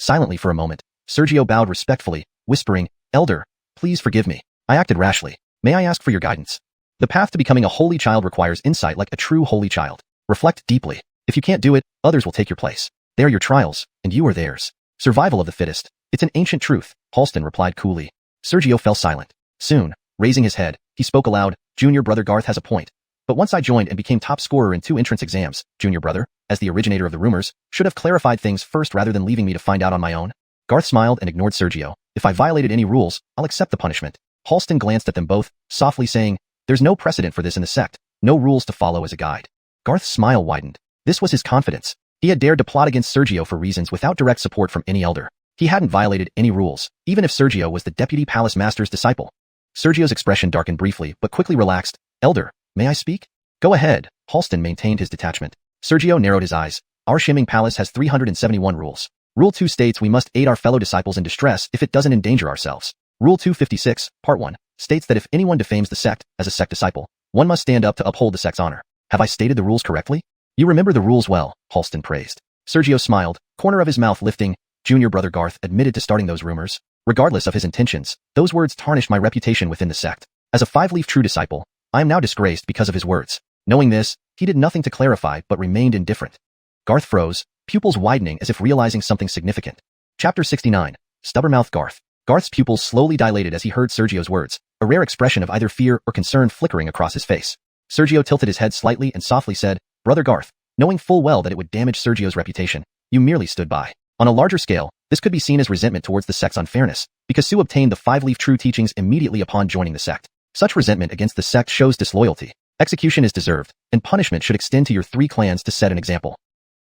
Silently for a moment, Sergio bowed respectfully, whispering, Elder, please forgive me. I acted rashly. May I ask for your guidance? The path to becoming a holy child requires insight like a true holy child. Reflect deeply. If you can't do it, others will take your place. They are your trials, and you are theirs. Survival of the fittest. It's an ancient truth, Halston replied coolly. Sergio fell silent. Soon, raising his head, he spoke aloud, Junior Brother Garth has a point. But once I joined and became top scorer in 2 entrance exams, Junior Brother, as the originator of the rumors, should have clarified things first rather than leaving me to find out on my own. Garth smiled and ignored Sergio. If I violated any rules, I'll accept the punishment. Halston glanced at them both, softly saying, There's no precedent for this in the sect, no rules to follow as a guide. Garth's smile widened. This was his confidence. He had dared to plot against Sergio for reasons without direct support from any elder. He hadn't violated any rules, even if Sergio was the deputy palace master's disciple. Sergio's expression darkened briefly, but quickly relaxed. Elder, may I speak? Go ahead. Halston maintained his detachment. Sergio narrowed his eyes. Our shimming palace has 371 rules. Rule 2 states we must aid our fellow disciples in distress if it doesn't endanger ourselves. Rule 256, Part 1, states that if anyone defames the sect as a sect disciple, one must stand up to uphold the sect's honor. Have I stated the rules correctly? You remember the rules well, Halston praised. Sergio smiled, corner of his mouth lifting. Junior brother Garth admitted to starting those rumors. Regardless of his intentions, those words tarnished my reputation within the sect. As a five-leaf true disciple, I am now disgraced because of his words. Knowing this, he did nothing to clarify but remained indifferent. Garth froze, pupils widening as if realizing something significant. Chapter 69. Stubborn-mouthed Garth. Garth's pupils slowly dilated as he heard Sergio's words, a rare expression of either fear or concern flickering across his face. Sergio tilted his head slightly and softly said, Brother Garth, knowing full well that it would damage Sergio's reputation, you merely stood by. On a larger scale, this could be seen as resentment towards the sect's unfairness, because Su obtained the five-leaf true teachings immediately upon joining the sect. Such resentment against the sect shows disloyalty. Execution is deserved, and punishment should extend to your 3 clans to set an example.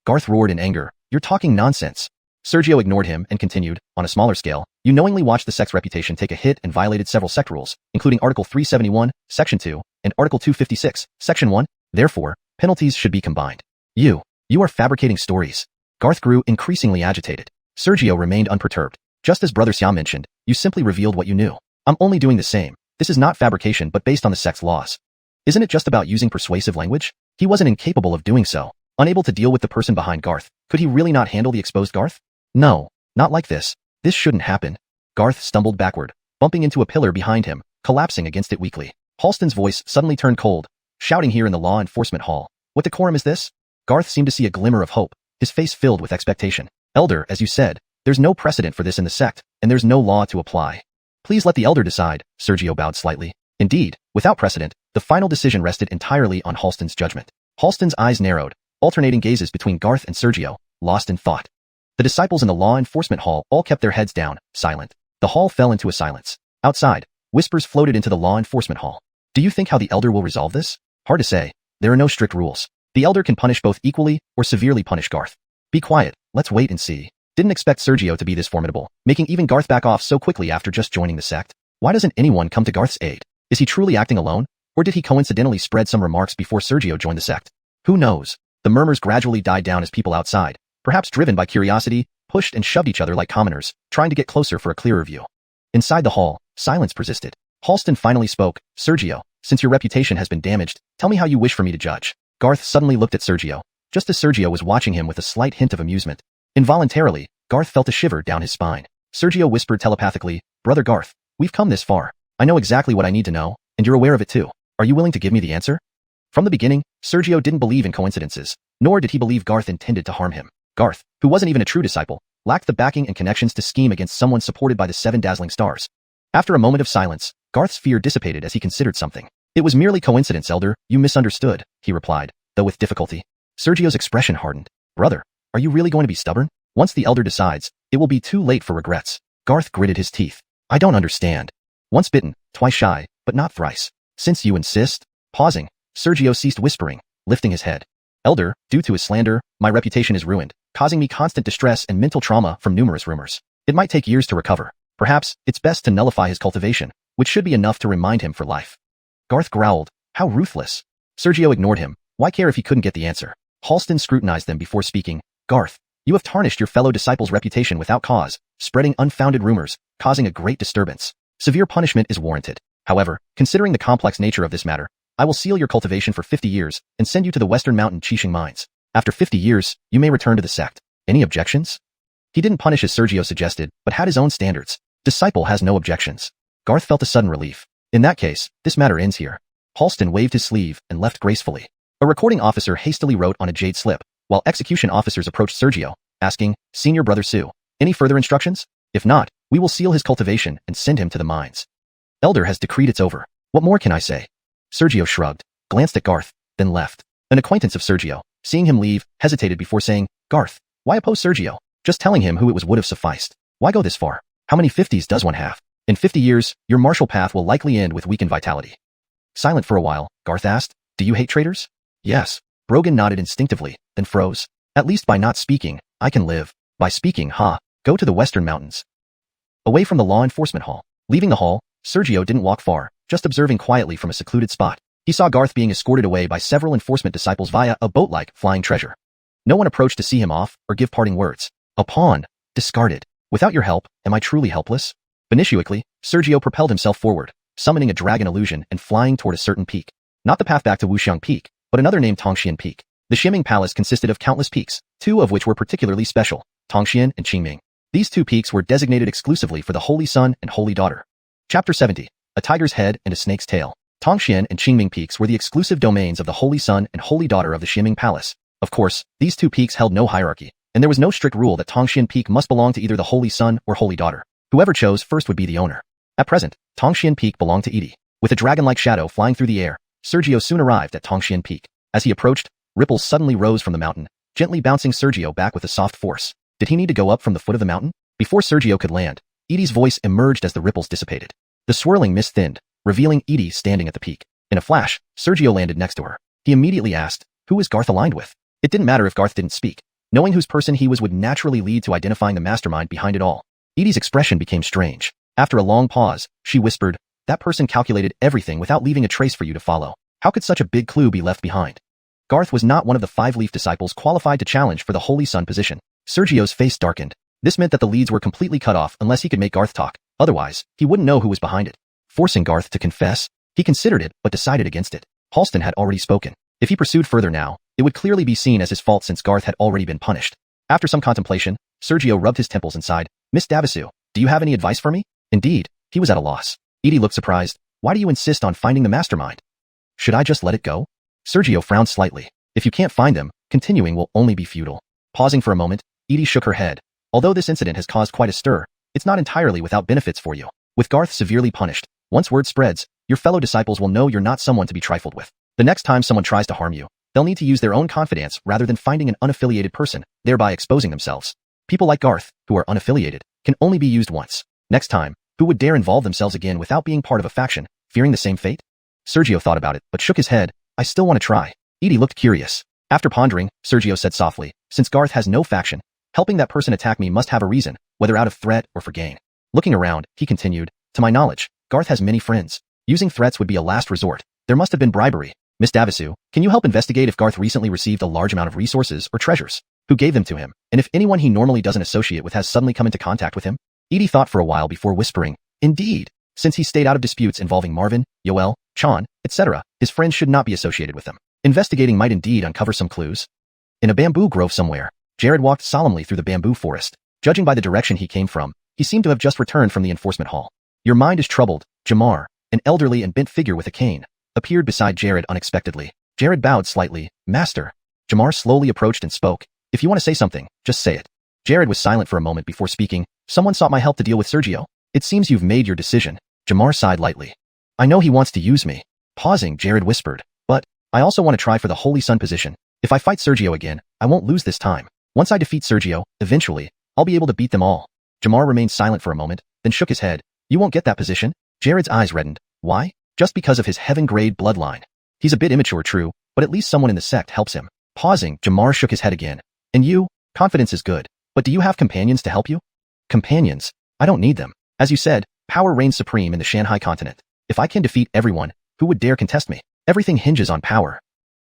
Garth roared in anger, You're talking nonsense. Sergio ignored him and continued, on a smaller scale, you knowingly watched the sect's reputation take a hit and violated several sect rules, including Article 371, Section 2, and Article 256, Section 1. Therefore, penalties should be combined. You are fabricating stories. Garth grew increasingly agitated. Sergio remained unperturbed. Just as Brother Xia mentioned, you simply revealed what you knew. I'm only doing the same. This is not fabrication but based on the sect's laws. Isn't it just about using persuasive language? He wasn't incapable of doing so. Unable to deal with the person behind Garth, could he really not handle the exposed Garth? No, not like this. This shouldn't happen. Garth stumbled backward, bumping into a pillar behind him, collapsing against it weakly. Halston's voice suddenly turned cold, shouting here in the law enforcement hall. What decorum is this? Garth seemed to see a glimmer of hope, his face filled with expectation. Elder, as you said, there's no precedent for this in the sect, and there's no law to apply. Please let the elder decide, Sergio bowed slightly. Indeed, without precedent, the final decision rested entirely on Halston's judgment. Halston's eyes narrowed, alternating gazes between Garth and Sergio, lost in thought. The disciples in the law enforcement hall all kept their heads down, silent. The hall fell into a silence. Outside, whispers floated into the law enforcement hall. Do you think how the elder will resolve this? Hard to say. There are no strict rules. The elder can punish both equally or severely punish Garth. Be quiet, let's wait and see. Didn't expect Sergio to be this formidable, making even Garth back off so quickly after just joining the sect. Why doesn't anyone come to Garth's aid? Is he truly acting alone? Or did he coincidentally spread some remarks before Sergio joined the sect? Who knows? The murmurs gradually died down as people outside, perhaps driven by curiosity, pushed and shoved each other like commoners, trying to get closer for a clearer view. Inside the hall, silence persisted. Halston finally spoke, Sergio, since your reputation has been damaged, tell me how you wish for me to judge. Garth suddenly looked at Sergio, just as Sergio was watching him with a slight hint of amusement. Involuntarily, Garth felt a shiver down his spine. Sergio whispered telepathically, Brother Garth, we've come this far. I know exactly what I need to know, and you're aware of it too. Are you willing to give me the answer? From the beginning, Sergio didn't believe in coincidences, nor did he believe Garth intended to harm him. Garth, who wasn't even a true disciple, lacked the backing and connections to scheme against someone supported by the 7 dazzling stars. After a moment of silence, Garth's fear dissipated as he considered something. It was merely coincidence, Elder, you misunderstood, he replied, though with difficulty. Sergio's expression hardened. Brother, are you really going to be stubborn? Once the Elder decides, it will be too late for regrets. Garth gritted his teeth. I don't understand. Once bitten, twice shy, but not thrice. Since you insist. Pausing, Sergio ceased whispering, lifting his head. Elder, due to his slander, my reputation is ruined, causing me constant distress and mental trauma from numerous rumors. It might take years to recover. Perhaps, it's best to nullify his cultivation, which should be enough to remind him for life. Garth growled, how ruthless. Sergio ignored him. Why care if he couldn't get the answer? Halston scrutinized them before speaking. Garth, you have tarnished your fellow disciple's reputation without cause, spreading unfounded rumors, causing a great disturbance. Severe punishment is warranted. However, considering the complex nature of this matter, I will seal your cultivation for 50 years and send you to the Western Mountain Qixing mines. After 50 years, you may return to the sect. Any objections? He didn't punish as Sergio suggested, but had his own standards. Disciple has no objections. Garth felt a sudden relief. In that case, this matter ends here. Halston waved his sleeve and left gracefully. A recording officer hastily wrote on a jade slip, while execution officers approached Sergio, asking, Senior Brother Su, any further instructions? If not, we will seal his cultivation and send him to the mines. Elder has decreed it's over. What more can I say? Sergio shrugged, glanced at Garth, then left. An acquaintance of Sergio, seeing him leave, hesitated before saying, Garth, why oppose Sergio? Just telling him who it was would have sufficed. Why go this far? How many 50s does one have? In 50 years, your martial path will likely end with weakened vitality. Silent for a while, Garth asked, do you hate traitors? Yes. Brogan nodded instinctively, then froze. At least by not speaking, I can live. By speaking, ha. Go to the Western Mountains. Away from the law enforcement hall. Leaving the hall, Sergio didn't walk far, just observing quietly from a secluded spot. He saw Garth being escorted away by several enforcement disciples via a boat-like flying treasure. No one approached to see him off or give parting words. A pawn. Discarded. Without your help, am I truly helpless? Benisuically, Sergio propelled himself forward, summoning a dragon illusion and flying toward a certain peak. Not the path back to Wuxiang Peak, but another named Tongxian Peak. The Ximing Palace consisted of countless peaks, two of which were particularly special, Tongxian and Qingming. These two peaks were designated exclusively for the Holy Son and Holy Daughter. Chapter 70. A Tiger's Head and a Snake's Tail. Tongxian and Qingming peaks were the exclusive domains of the Holy Son and Holy Daughter of the Ximing Palace. Of course, these two peaks held no hierarchy, and there was no strict rule that Tongxian Peak must belong to either the Holy Son or Holy Daughter. Whoever chose first would be the owner. At present, Tongxian Peak belonged to Edie. With a dragon-like shadow flying through the air, Sergio soon arrived at Tongxian Peak. As he approached, ripples suddenly rose from the mountain, gently bouncing Sergio back with a soft force. Did he need to go up from the foot of the mountain? Before Sergio could land, Edie's voice emerged as the ripples dissipated. The swirling mist thinned, revealing Edie standing at the peak. In a flash, Sergio landed next to her. He immediately asked, who is Garth aligned with? It didn't matter if Garth didn't speak. Knowing whose person he was would naturally lead to identifying the mastermind behind it all. Edie's expression became strange. After a long pause, she whispered, that person calculated everything without leaving a trace for you to follow. How could such a big clue be left behind? Garth was not one of the five-leaf disciples qualified to challenge for the Holy Son position. Sergio's face darkened. This meant that the leads were completely cut off unless he could make Garth talk. Otherwise, he wouldn't know who was behind it. Forcing Garth to confess? He considered it, but decided against it. Halston had already spoken. If he pursued further now, it would clearly be seen as his fault since Garth had already been punished. After some contemplation, Sergio rubbed his temples and sighed. Miss Davisu, do you have any advice for me? Indeed, he was at a loss. Edie looked surprised. Why do you insist on finding the mastermind? Should I just let it go? Sergio frowned slightly. If you can't find them, continuing will only be futile. Pausing for a moment, Edie shook her head. Although this incident has caused quite a stir, it's not entirely without benefits for you. With Garth severely punished, once word spreads, your fellow disciples will know you're not someone to be trifled with. The next time someone tries to harm you, they'll need to use their own confidence rather than finding an unaffiliated person, thereby exposing themselves. People like Garth, who are unaffiliated, can only be used once. Next time, who would dare involve themselves again without being part of a faction, fearing the same fate? Sergio thought about it, but shook his head. I still want to try. Edie looked curious. After pondering, Sergio said softly, since Garth has no faction, helping that person attack me must have a reason, whether out of threat or for gain. Looking around, he continued, to my knowledge, Garth has many friends. Using threats would be a last resort. There must have been bribery. Miss Davisu, can you help investigate if Garth recently received a large amount of resources or treasures? Who gave them to him? And if anyone he normally doesn't associate with has suddenly come into contact with him? Edie thought for a while before whispering, indeed. Since he stayed out of disputes involving Marvin, Yoel, Chan, etc., his friends should not be associated with them. Investigating might indeed uncover some clues. In a bamboo grove somewhere, Jared walked solemnly through the bamboo forest. Judging by the direction he came from, he seemed to have just returned from the enforcement hall. Your mind is troubled, Jamar, an elderly and bent figure with a cane, appeared beside Jared unexpectedly. Jared bowed slightly. Master. Jamar slowly approached and spoke. If you want to say something, just say it. Jared was silent for a moment before speaking. Someone sought my help to deal with Sergio. It seems you've made your decision. Jamar sighed lightly. I know he wants to use me. Pausing, Jared whispered. But I also want to try for the Holy Son position. If I fight Sergio again, I won't lose this time. Once I defeat Sergio, eventually, I'll be able to beat them all. Jamar remained silent for a moment, then shook his head. You won't get that position? Jared's eyes reddened. Why? Just because of his heaven-grade bloodline. He's a bit immature, true, but at least someone in the sect helps him. Pausing, Jamar shook his head again. And you? Confidence is good. But do you have companions to help you? Companions? I don't need them. As you said, power reigns supreme in the Shanghai continent. If I can defeat everyone, who would dare contest me? Everything hinges on power.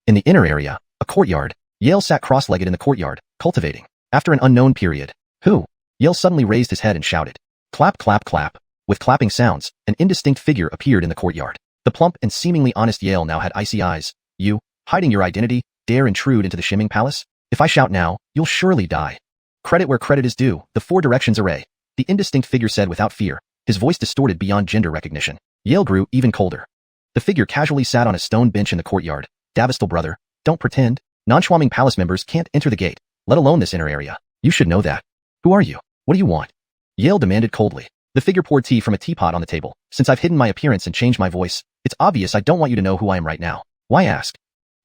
In the inner area, a courtyard, Yale sat cross-legged in the courtyard, cultivating. After an unknown period. Who? Yale suddenly raised his head and shouted. Clap, clap, clap. With clapping sounds, an indistinct figure appeared in the courtyard. The plump and seemingly honest Yale now had icy eyes. You, hiding your identity, dare intrude into the Ximing Palace? If I shout now, you'll surely die. Credit where credit is due, the Four Directions Array. The indistinct figure said without fear, his voice distorted beyond gender recognition. Yale grew even colder. The figure casually sat on a stone bench in the courtyard. Davistal brother, don't pretend. Non-Swarming Palace members can't enter the gate, let alone this inner area. You should know that. Who are you? What do you want? Yale demanded coldly. The figure poured tea from a teapot on the table. Since I've hidden my appearance and changed my voice, it's obvious I don't want you to know who I am right now. Why ask?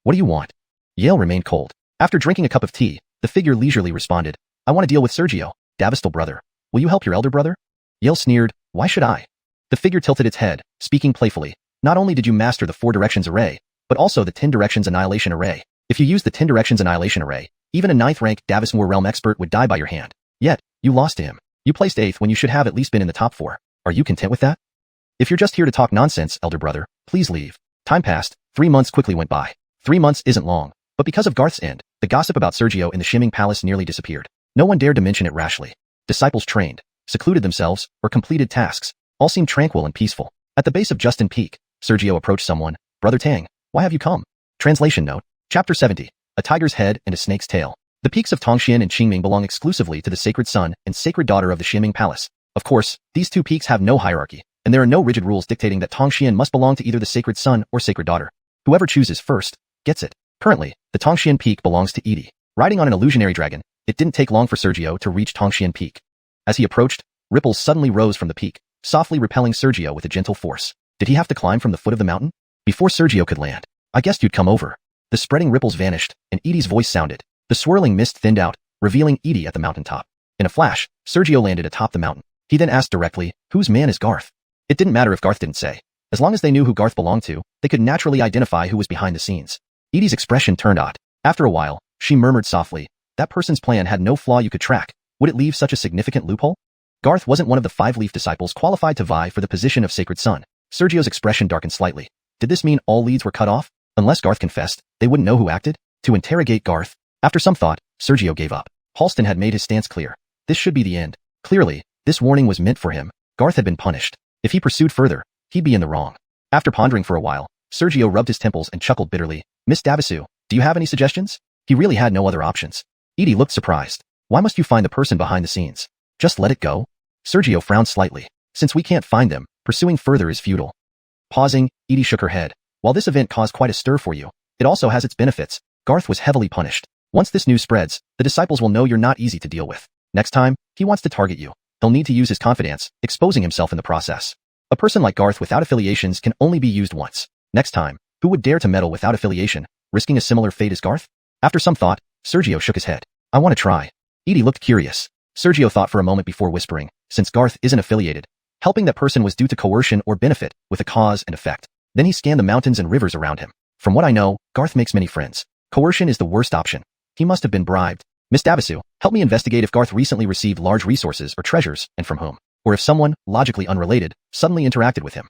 What do you want? Yale remained cold. After drinking a cup of tea, the figure leisurely responded. I want to deal with Sergio, Davistal brother. Will you help your elder brother? Yale sneered. Why should I? The figure tilted its head, speaking playfully. Not only did you master the 4 Directions Array, but also the 10 Directions Annihilation Array. If you used the 10 Directions Annihilation Array, even a 9th rank Davismore realm expert would die by your hand. Yet, You lost to him. You placed 8th when you should have at least been in the top 4. Are you content with that? If you're just here to talk nonsense, elder brother, please leave. Time passed. 3 months quickly went by. 3 months isn't long, but because of Garth's end, the gossip about Sergio in the Shimming Palace nearly disappeared. No one dared to mention it rashly. Disciples trained, secluded themselves, or completed tasks. All seemed tranquil and peaceful. At the base of Justin Peak, Sergio approached someone. Brother Tang, why have you come? Translation note. Chapter 70. A tiger's head and a snake's tail. The peaks of Tongxian and Qingming belong exclusively to the sacred son and sacred daughter of the Shimming Palace. Of course, these two peaks have no hierarchy, and there are no rigid rules dictating that Tongxian must belong to either the sacred son or sacred daughter. Whoever chooses first, gets it. Currently, the Tongxian Peak belongs to Edie. Riding on an illusionary dragon, it didn't take long for Sergio to reach Tongxian Peak. As he approached, ripples suddenly rose from the peak, softly repelling Sergio with a gentle force. Did he have to climb from the foot of the mountain? Before Sergio could land, I guessed you'd come over. The spreading ripples vanished, and Edie's voice sounded. The swirling mist thinned out, revealing Edie at the mountaintop. In a flash, Sergio landed atop the mountain. He then asked directly, whose man is Garth? It didn't matter if Garth didn't say. As long as they knew who Garth belonged to, they could naturally identify who was behind the scenes. Edie's expression turned odd. After a while, she murmured softly, that person's plan had no flaw you could track. Would it leave such a significant loophole? Garth wasn't one of the 5 leaf disciples qualified to vie for the position of sacred son. Sergio's expression darkened slightly. Did this mean all leads were cut off? Unless Garth confessed, they wouldn't know who acted? To interrogate Garth. After some thought, Sergio gave up. Halston had made his stance clear. This should be the end. Clearly, this warning was meant for him. Garth had been punished. If he pursued further, he'd be in the wrong. After pondering for a while, Sergio rubbed his temples and chuckled bitterly. Miss Davisu, do you have any suggestions? He really had no other options. Edie looked surprised. Why must you find the person behind the scenes? Just let it go? Sergio frowned slightly. Since we can't find them, pursuing further is futile. Pausing, Edie shook her head. While this event caused quite a stir for you, it also has its benefits. Garth was heavily punished. Once this news spreads, the disciples will know you're not easy to deal with. Next time, he wants to target you. He'll need to use his confidence, exposing himself in the process. A person like Garth without affiliations can only be used once. Next time, who would dare to meddle without affiliation, risking a similar fate as Garth? After some thought, Sergio shook his head. I want to try. Edie looked curious. Sergio thought for a moment before whispering, since Garth isn't affiliated, helping that person was due to coercion or benefit, with a cause and effect. Then he scanned the mountains and rivers around him. From what I know, Garth makes many friends. Coercion is the worst option. He must have been bribed. Miss Davisu, help me investigate if Garth recently received large resources or treasures, and from whom. Or if someone, logically unrelated, suddenly interacted with him.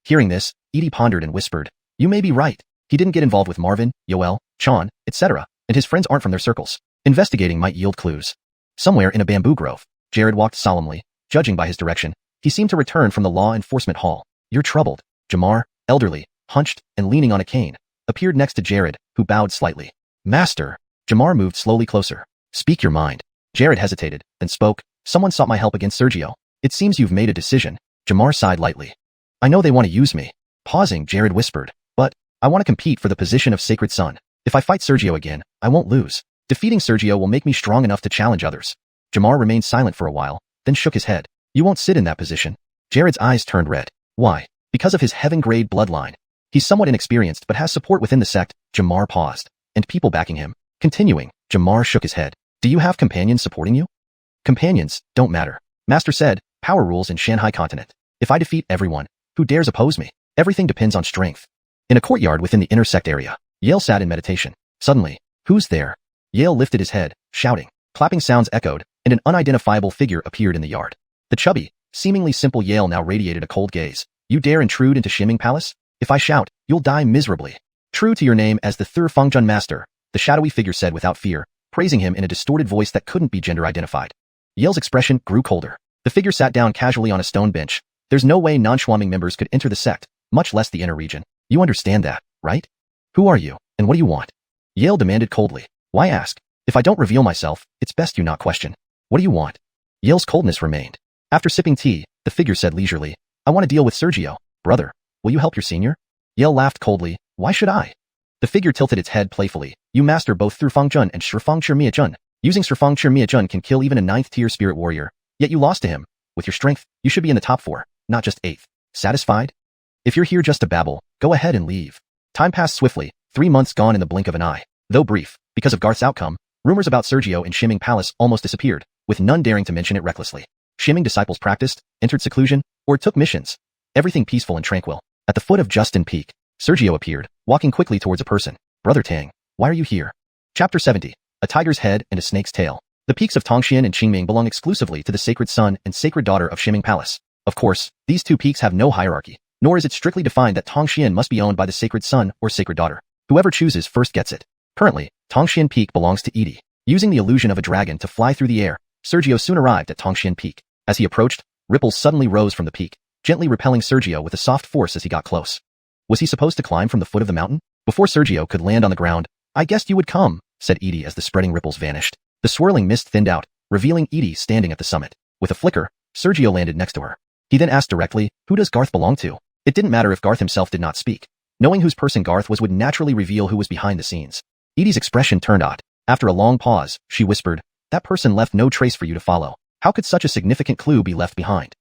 Hearing this, Edie pondered and whispered, you may be right. He didn't get involved with Marvin, Yoel, Chan, etc., and his friends aren't from their circles. Investigating might yield clues. Somewhere in a bamboo grove, Jared walked solemnly. Judging by his direction, he seemed to return from the law enforcement hall. You're troubled. Jamar, elderly, hunched, and leaning on a cane, appeared next to Jared, who bowed slightly. Master. Jamar moved slowly closer. Speak your mind. Jared hesitated, then spoke. Someone sought my help against Sergio. It seems you've made a decision. Jamar sighed lightly. I know they want to use me. Pausing, Jared whispered. But, I want to compete for the position of sacred son. If I fight Sergio again, I won't lose. Defeating Sergio will make me strong enough to challenge others. Jamar remained silent for a while, then shook his head. You won't sit in that position. Jared's eyes turned red. Why? Because of his heaven-grade bloodline. He's somewhat inexperienced but has support within the sect. Jamar paused. And people backing him. Continuing, Jamar shook his head. Do you have companions supporting you? Companions don't matter. Master said, power rules in Shanghai continent. If I defeat everyone, who dares oppose me? Everything depends on strength. In a courtyard within the inner sect area, Yale sat in meditation. Suddenly, who's there? Yale lifted his head, shouting. Clapping sounds echoed, and an unidentifiable figure appeared in the yard. The chubby, seemingly simple Yale now radiated a cold gaze. You dare intrude into Shimming Palace? If I shout, you'll die miserably. True to your name as the Thur Fengjun Master, the shadowy figure said without fear, praising him in a distorted voice that couldn't be gender identified. Yale's expression grew colder. The figure sat down casually on a stone bench. There's no way non-Shuaming members could enter the sect, much less the inner region. You understand that, right? Who are you, and what do you want? Yale demanded coldly. Why ask? If I don't reveal myself, it's best you not question. What do you want? Yale's coldness remained. After sipping tea, the figure said leisurely, I want to deal with Sergio. Brother, will you help your senior? Yale laughed coldly. Why should I? The figure tilted its head playfully. You master both Thurfangzhun and Shifangzhi Miajun. Using Shifangzhi Miajun can kill even a 9th-tier spirit warrior. Yet you lost to him. With your strength, you should be in the top 4, not just 8th. Satisfied? If you're here just to babble, go ahead and leave. Time passed swiftly, 3 months gone in the blink of an eye. Though brief, because of Garth's outcome, rumors about Sergio in Shimming Palace almost disappeared, with none daring to mention it recklessly. Shimming disciples practiced, entered seclusion, or took missions. Everything peaceful and tranquil. At the foot of Justin Peak, Sergio appeared, walking quickly towards a person. Brother Tang, why are you here? Chapter 70. A tiger's head and a snake's tail. The peaks of Tongxian and Qingming belong exclusively to the sacred son and sacred daughter of Xianxia Palace. Of course, these two peaks have no hierarchy, nor is it strictly defined that Tongxian must be owned by the sacred son or sacred daughter. Whoever chooses first gets it. Currently, Tongxian Peak belongs to Edie. Using the illusion of a dragon to fly through the air, Sergio soon arrived at Tongxian Peak. As he approached, ripples suddenly rose from the peak, gently repelling Sergio with a soft force as he got close. Was he supposed to climb from the foot of the mountain? Before Sergio could land on the ground, "I guessed you would come," said Edie as the spreading ripples vanished. The swirling mist thinned out, revealing Edie standing at the summit. With a flicker, Sergio landed next to her. He then asked directly, "Who does Garth belong to?" It didn't matter if Garth himself did not speak. Knowing whose person Garth was would naturally reveal who was behind the scenes. Edie's expression turned odd. After a long pause, she whispered, "That person left no trace for you to follow. How could such a significant clue be left behind?"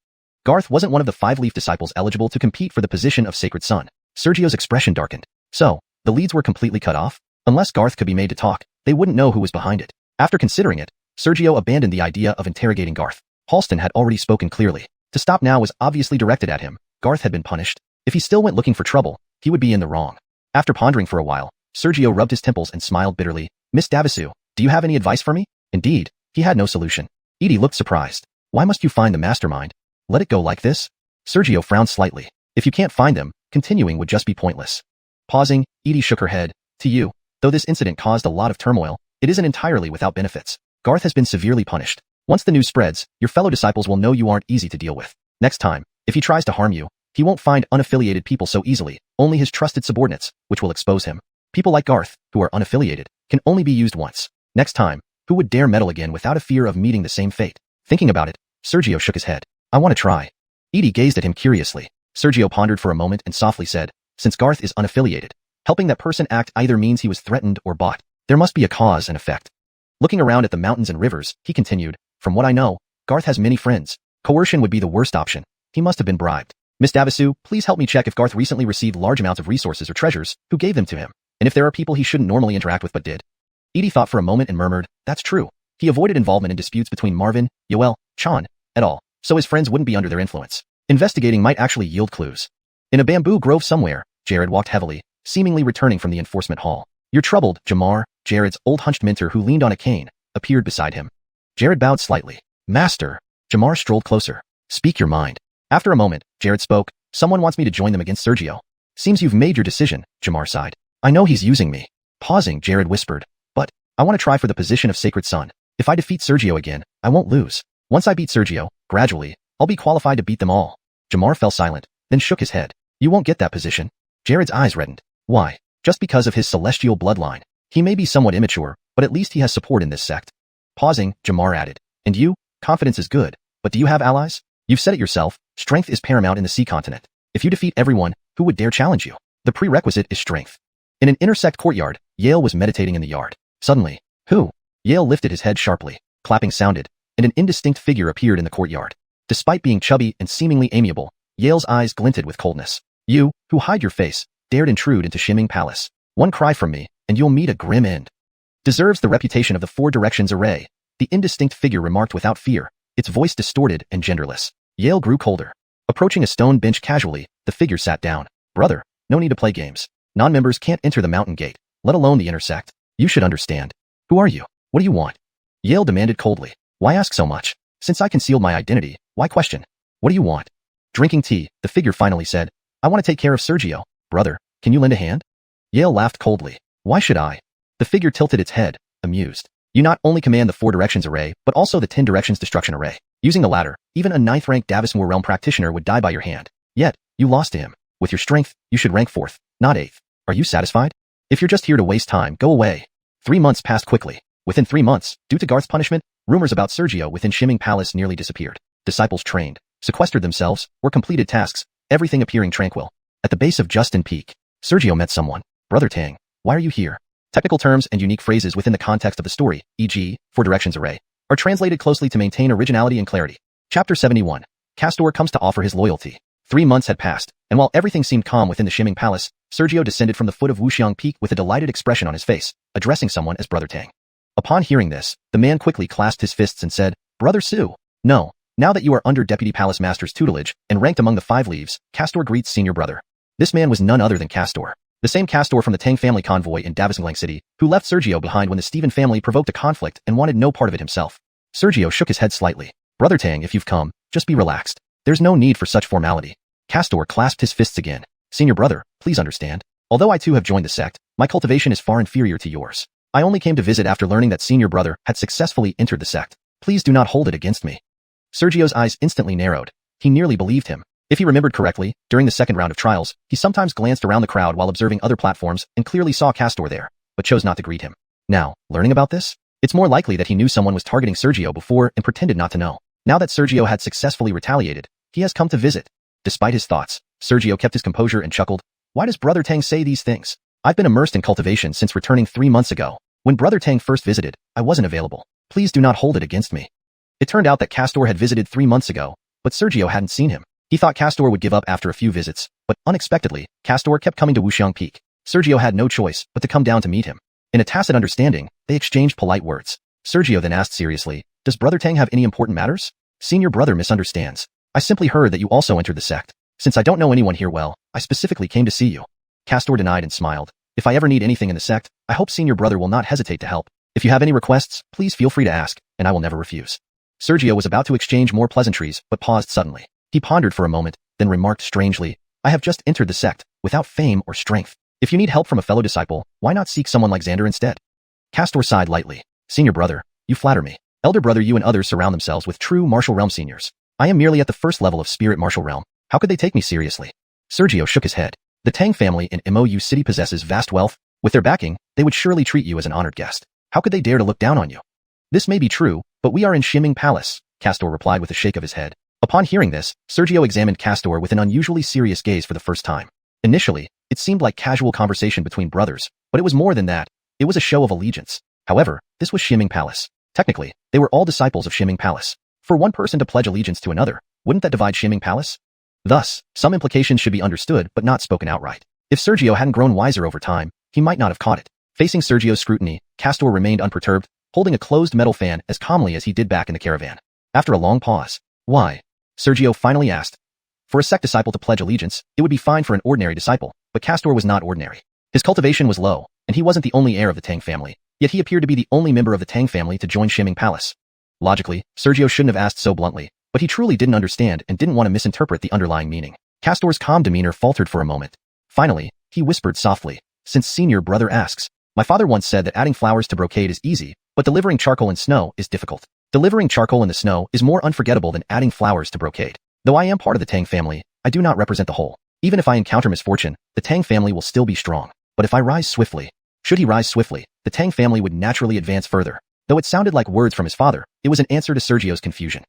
Garth wasn't one of the 5 Leaf disciples eligible to compete for the position of Sacred Son. Sergio's expression darkened. So, the leads were completely cut off? Unless Garth could be made to talk, they wouldn't know who was behind it. After considering it, Sergio abandoned the idea of interrogating Garth. Halston had already spoken clearly. To stop now was obviously directed at him. Garth had been punished. If he still went looking for trouble, he would be in the wrong. After pondering for a while, Sergio rubbed his temples and smiled bitterly. "Miss Davisu, do you have any advice for me?" Indeed, he had no solution. Edie looked surprised. "Why must you find the mastermind? Let it go like this?" Sergio frowned slightly. If you can't find them, continuing would just be pointless. Pausing, Edie shook her head. "To you, though this incident caused a lot of turmoil, it isn't entirely without benefits. Garth has been severely punished. Once the news spreads, your fellow disciples will know you aren't easy to deal with. Next time, if he tries to harm you, he won't find unaffiliated people so easily, only his trusted subordinates, which will expose him. People like Garth, who are unaffiliated, can only be used once. Next time, who would dare meddle again without a fear of meeting the same fate?" Thinking about it, Sergio shook his head. "I want to try." Edie gazed at him curiously. Sergio pondered for a moment and softly said, "Since Garth is unaffiliated, helping that person act either means he was threatened or bought. There must be a cause and effect." Looking around at the mountains and rivers, he continued, "From what I know, Garth has many friends. Coercion would be the worst option. He must have been bribed. Miss Davisu, please help me check if Garth recently received large amounts of resources or treasures, who gave them to him, and if there are people he shouldn't normally interact with but did." Edie thought for a moment and murmured, "That's true. He avoided involvement in disputes between Marvin, Yoel, Chan, et al., so his friends wouldn't be under their influence. Investigating might actually yield clues." In a bamboo grove somewhere, Jared walked heavily, seemingly returning from the enforcement hall. "You're troubled, Jamar." Jared's old hunched mentor who leaned on a cane, appeared beside him. Jared bowed slightly. "Master." Jamar strolled closer. "Speak your mind." After a moment, Jared spoke. "Someone wants me to join them against Sergio." "Seems you've made your decision," Jamar sighed. "I know he's using me." Pausing, Jared whispered, "But I want to try for the position of Sacred Son. If I defeat Sergio again, I won't lose. Once I beat Sergio, gradually, I'll be qualified to beat them all." Jamar fell silent, then shook his head. "You won't get that position." Jared's eyes reddened. "Why?" "Just because of his celestial bloodline. He may be somewhat immature, but at least he has support in this sect." Pausing, Jamar added, "And you? Confidence is good, but do you have allies? You've said it yourself, strength is paramount in the sea continent. If you defeat everyone, who would dare challenge you? The prerequisite is strength." In an intersect courtyard, Yale was meditating in the yard. Suddenly, "Who?" Yale lifted his head sharply. Clapping sounded, and an indistinct figure appeared in the courtyard. Despite being chubby and seemingly amiable, Yale's eyes glinted with coldness. "You, who hide your face, dared intrude into Xianxia Palace. One cry from me, and you'll meet a grim end. Deserves the reputation of the Four Directions Array," the indistinct figure remarked without fear, its voice distorted and genderless. Yale grew colder. Approaching a stone bench casually, the figure sat down. "Brother, no need to play games. Non-members can't enter the mountain gate, let alone the intersect. You should understand. Who are you? What do you want?" Yale demanded coldly. "Why ask so much? Since I concealed my identity, why question? What do you want?" Drinking tea, the figure finally said, "I want to take care of Sergio. Brother, can you lend a hand?" Yale laughed coldly. "Why should I?" The figure tilted its head, amused. "You not only command the 4 Directions Array, but also the 10 Directions Destruction Array. Using the latter, even a 9th-rank Davismore Realm practitioner would die by your hand. Yet, you lost to him. With your strength, you should rank 4th, not 8th. Are you satisfied? If you're just here to waste time, go away." 3 months passed quickly. Within 3 months, due to Garth's punishment, rumors about Sergio within Xianxia Palace nearly disappeared. Disciples trained, sequestered themselves, or completed tasks, everything appearing tranquil. At the base of Justin Peak, Sergio met someone. "Brother Tang, why are you here?" Technical terms and unique phrases within the context of the story, e.g., 4 Directions Array, are translated closely to maintain originality and clarity. Chapter 71. Castor comes to offer his loyalty. 3 months had passed, and while everything seemed calm within the Xianxia Palace, Sergio descended from the foot of Wuxiang Peak with a delighted expression on his face, addressing someone as Brother Tang. Upon hearing this, the man quickly clasped his fists and said, "Brother Su." "No, now that you are under Deputy Palace Master's tutelage and ranked among the 5 Leaves, Castor greets senior brother." This man was none other than Castor. The same Castor from the Tang family convoy in Xianxia City, who left Sergio behind when the Stephen family provoked a conflict and wanted no part of it himself. Sergio shook his head slightly. Brother Tang, if you've come, just be relaxed. There's no need for such formality. Castor clasped his fists again. Senior brother, please understand. Although I too have joined the sect, my cultivation is far inferior to yours. I only came to visit after learning that senior brother had successfully entered the sect. Please do not hold it against me. Sergio's eyes instantly narrowed. He nearly believed him. If he remembered correctly, during the second round of trials, he sometimes glanced around the crowd while observing other platforms and clearly saw Castor there, but chose not to greet him. Now, learning about this? It's more likely that he knew someone was targeting Sergio before and pretended not to know. Now that Sergio had successfully retaliated, he has come to visit. Despite his thoughts, Sergio kept his composure and chuckled. Why does Brother Tang say these things? I've been immersed in cultivation since returning 3 months ago. When Brother Tang first visited, I wasn't available. Please do not hold it against me. It turned out that Castor had visited 3 months ago, but Sergio hadn't seen him. He thought Castor would give up after a few visits, but unexpectedly, Castor kept coming to Wuxia Peak. Sergio had no choice but to come down to meet him. In a tacit understanding, they exchanged polite words. Sergio then asked seriously, does Brother Tang have any important matters? Senior brother misunderstands. I simply heard that you also entered the sect. Since I don't know anyone here well, I specifically came to see you. Castor denied and smiled. If I ever need anything in the sect, I hope senior brother will not hesitate to help. If you have any requests, please feel free to ask, and I will never refuse. Sergio was about to exchange more pleasantries, but paused suddenly. He pondered for a moment, then remarked strangely, I have just entered the sect, without fame or strength. If you need help from a fellow disciple, why not seek someone like Xander instead? Castor sighed lightly. Senior brother, you flatter me. Elder brother, you and others surround themselves with true martial realm seniors. I am merely at the first level of spirit martial realm. How could they take me seriously? Sergio shook his head. The Tang family in Mou City possesses vast wealth. With their backing, they would surely treat you as an honored guest. How could they dare to look down on you? This may be true, but we are in Xianxia Palace, Castor replied with a shake of his head. Upon hearing this, Sergio examined Castor with an unusually serious gaze for the first time. Initially, it seemed like casual conversation between brothers, but it was more than that. It was a show of allegiance. However, this was Xianxia Palace. Technically, they were all disciples of Xianxia Palace. For one person to pledge allegiance to another, wouldn't that divide Xianxia Palace? Thus, some implications should be understood but not spoken outright. If Sergio hadn't grown wiser over time, he might not have caught it. Facing Sergio's scrutiny, Castor remained unperturbed, holding a closed metal fan as calmly as he did back in the caravan. After a long pause, why? Sergio finally asked. For a sect disciple to pledge allegiance, it would be fine for an ordinary disciple, but Castor was not ordinary. His cultivation was low, and he wasn't the only heir of the Tang family, yet he appeared to be the only member of the Tang family to join Xianxia Palace. Logically, Sergio shouldn't have asked so bluntly, but he truly didn't understand and didn't want to misinterpret the underlying meaning. Castor's calm demeanor faltered for a moment. Finally, he whispered softly, since senior brother asks, my father once said that adding flowers to brocade is easy, but delivering charcoal in snow is difficult. Delivering charcoal in the snow is more unforgettable than adding flowers to brocade. Though I am part of the Tang family, I do not represent the whole. Even if I encounter misfortune, the Tang family will still be strong. But if I rise swiftly, should he rise swiftly, the Tang family would naturally advance further. Though it sounded like words from his father, it was an answer to Sergio's confusion.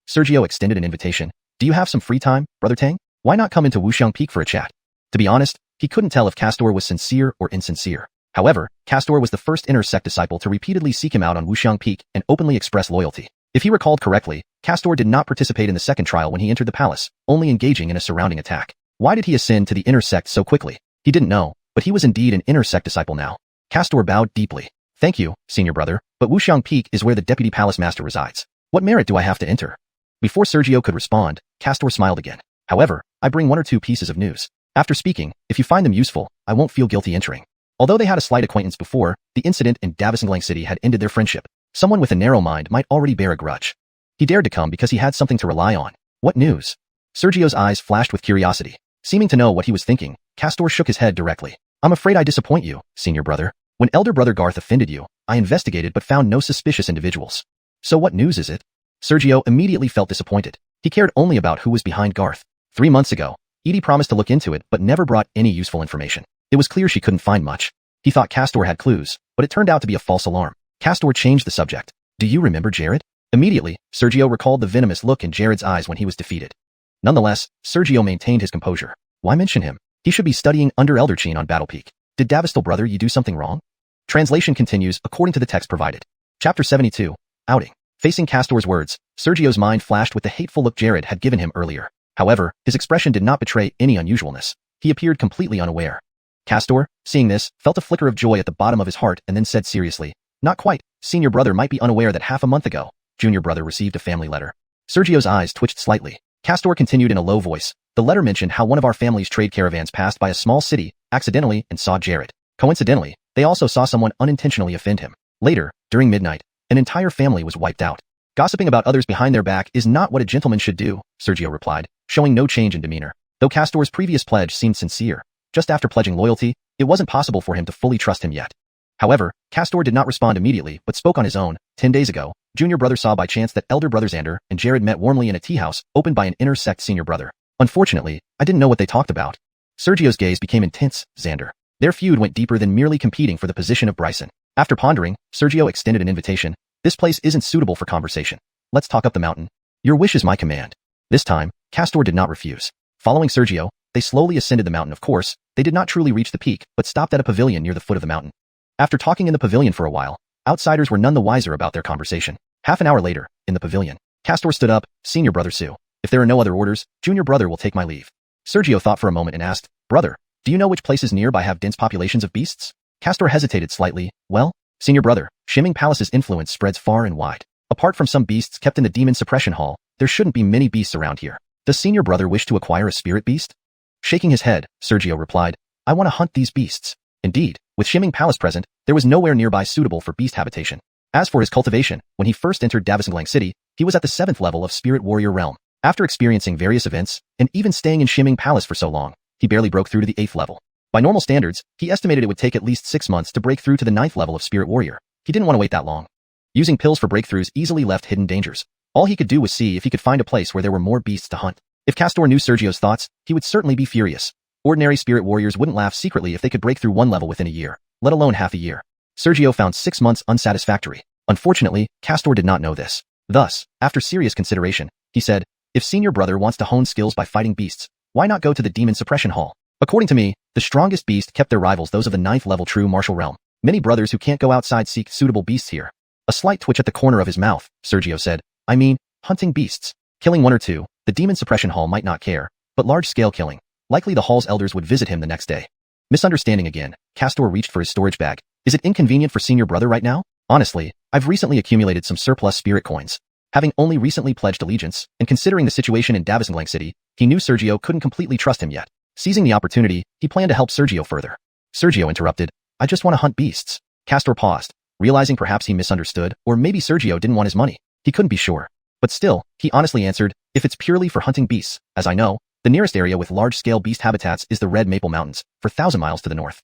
Sergio extended an invitation. Do you have some free time, Brother Tang? Why not come into Wuxia Peak for a chat? To be honest, he couldn't tell if Castor was sincere or insincere. However, Castor was the first inner sect disciple to repeatedly seek him out on Wuxia Peak and openly express loyalty. If he recalled correctly, Castor did not participate in the second trial when he entered the palace, only engaging in a surrounding attack. Why did he ascend to the inner sect so quickly? He didn't know, but he was indeed an inner sect disciple now. Castor bowed deeply. Thank you, senior brother, but Wuxia Peak is where the deputy palace master resides. What merit do I have to enter? Before Sergio could respond, Castor smiled again. However, I bring 1 or 2 pieces of news. After speaking, if you find them useful, I won't feel guilty entering. Although they had a slight acquaintance before, the incident in Xianxia City had ended their friendship. Someone with a narrow mind might already bear a grudge. He dared to come because he had something to rely on. What news? Sergio's eyes flashed with curiosity. Seeming to know what he was thinking, Castor shook his head directly. I'm afraid I disappoint you, senior brother. When elder brother Garth offended you, I investigated but found no suspicious individuals. So what news is it? Sergio immediately felt disappointed. He cared only about who was behind Garth. 3 months ago, Edie promised to look into it but never brought any useful information. It was clear she couldn't find much. He thought Castor had clues, but it turned out to be a false alarm. Castor changed the subject. Do you remember Jared? Immediately, Sergio recalled the venomous look in Jared's eyes when he was defeated. Nonetheless, Sergio maintained his composure. Why mention him? He should be studying under Elder Qin on Battle Peak. Did Davistal brother you do something wrong? Translation continues according to the text provided. Chapter 72. Outing. Facing Castor's words, Sergio's mind flashed with the hateful look Jared had given him earlier. However, his expression did not betray any unusualness. He appeared completely unaware. Castor, seeing this, felt a flicker of joy at the bottom of his heart and then said seriously, not quite. Senior brother might be unaware that half a month ago, junior brother received a family letter. Sergio's eyes twitched slightly. Castor continued in a low voice, The letter mentioned how one of our family's trade caravans passed by a small city, accidentally, and saw Jared. Coincidentally, they also saw someone unintentionally offend him. Later, during midnight, an entire family was wiped out. Gossiping about others behind their back is not what a gentleman should do, Sergio replied, showing no change in demeanor. Though Castor's previous pledge seemed sincere, just after pledging loyalty, it wasn't possible for him to fully trust him yet. However, Castor did not respond immediately but spoke on his own. 10 days ago, junior brother saw by chance that elder brother Xander and Jared met warmly in a tea house opened by an inner-sect senior brother. Unfortunately, I didn't know what they talked about. Sergio's gaze became intense. Xander. Their feud went deeper than merely competing for the position of Bryson. After pondering, Sergio extended an invitation. This place isn't suitable for conversation. Let's talk up the mountain. Your wish is my command. This time, Castor did not refuse. Following Sergio, they slowly ascended the mountain. Of course, they did not truly reach the peak, but stopped at a pavilion near the foot of the mountain. After talking in the pavilion for a while, outsiders were none the wiser about their conversation. Half an hour later, in the pavilion, Castor stood up. Senior brother Sue. If there are no other orders, junior brother will take my leave. Sergio thought for a moment and asked, Brother, do you know which places nearby have dense populations of beasts? Castor hesitated slightly. Well, senior brother, Xianxia Palace's influence spreads far and wide. Apart from some beasts kept in the demon suppression hall, there shouldn't be many beasts around here. Does senior brother wish to acquire a spirit beast? Shaking his head, Sergio replied, I want to hunt these beasts. Indeed, with Xianxia Palace present, there was nowhere nearby suitable for beast habitation. As for his cultivation, when he first entered Xianxia City, he was at the 7th level of spirit warrior realm. After experiencing various events, and even staying in Xianxia Palace for so long, he barely broke through to the 8th level. By normal standards, he estimated it would take at least 6 months to break through to the 9th level of spirit warrior. He didn't want to wait that long. Using pills for breakthroughs easily left hidden dangers. All he could do was see if he could find a place where there were more beasts to hunt. If Castor knew Sergio's thoughts, he would certainly be furious. Ordinary spirit warriors wouldn't laugh secretly if they could break through one level within a year, let alone half a year. Sergio found 6 months unsatisfactory. Unfortunately, Castor did not know this. Thus, after serious consideration, he said, if senior brother wants to hone skills by fighting beasts, why not go to the demon suppression hall? According to me, the strongest beast kept their rivals those of the 9th level true martial realm. Many brothers who can't go outside seek suitable beasts here. A slight twitch at the corner of his mouth, Sergio said, I mean, hunting beasts. Killing one or two, the demon suppression hall might not care, but large-scale killing, likely the hall's elders would visit him the next day. Misunderstanding again, Castor reached for his storage bag. Is it inconvenient for senior brother right now? Honestly, I've recently accumulated some surplus spirit coins. Having only recently pledged allegiance, and considering the situation in Xianxia City, he knew Sergio couldn't completely trust him yet. Seizing the opportunity, he planned to help Sergio further. Sergio interrupted, I just want to hunt beasts. Castor paused, realizing perhaps he misunderstood, or maybe Sergio didn't want his money. He couldn't be sure. But still, he honestly answered, if it's purely for hunting beasts, as I know, the nearest area with large-scale beast habitats is the Red Maple Mountains, 4,000 miles to the north.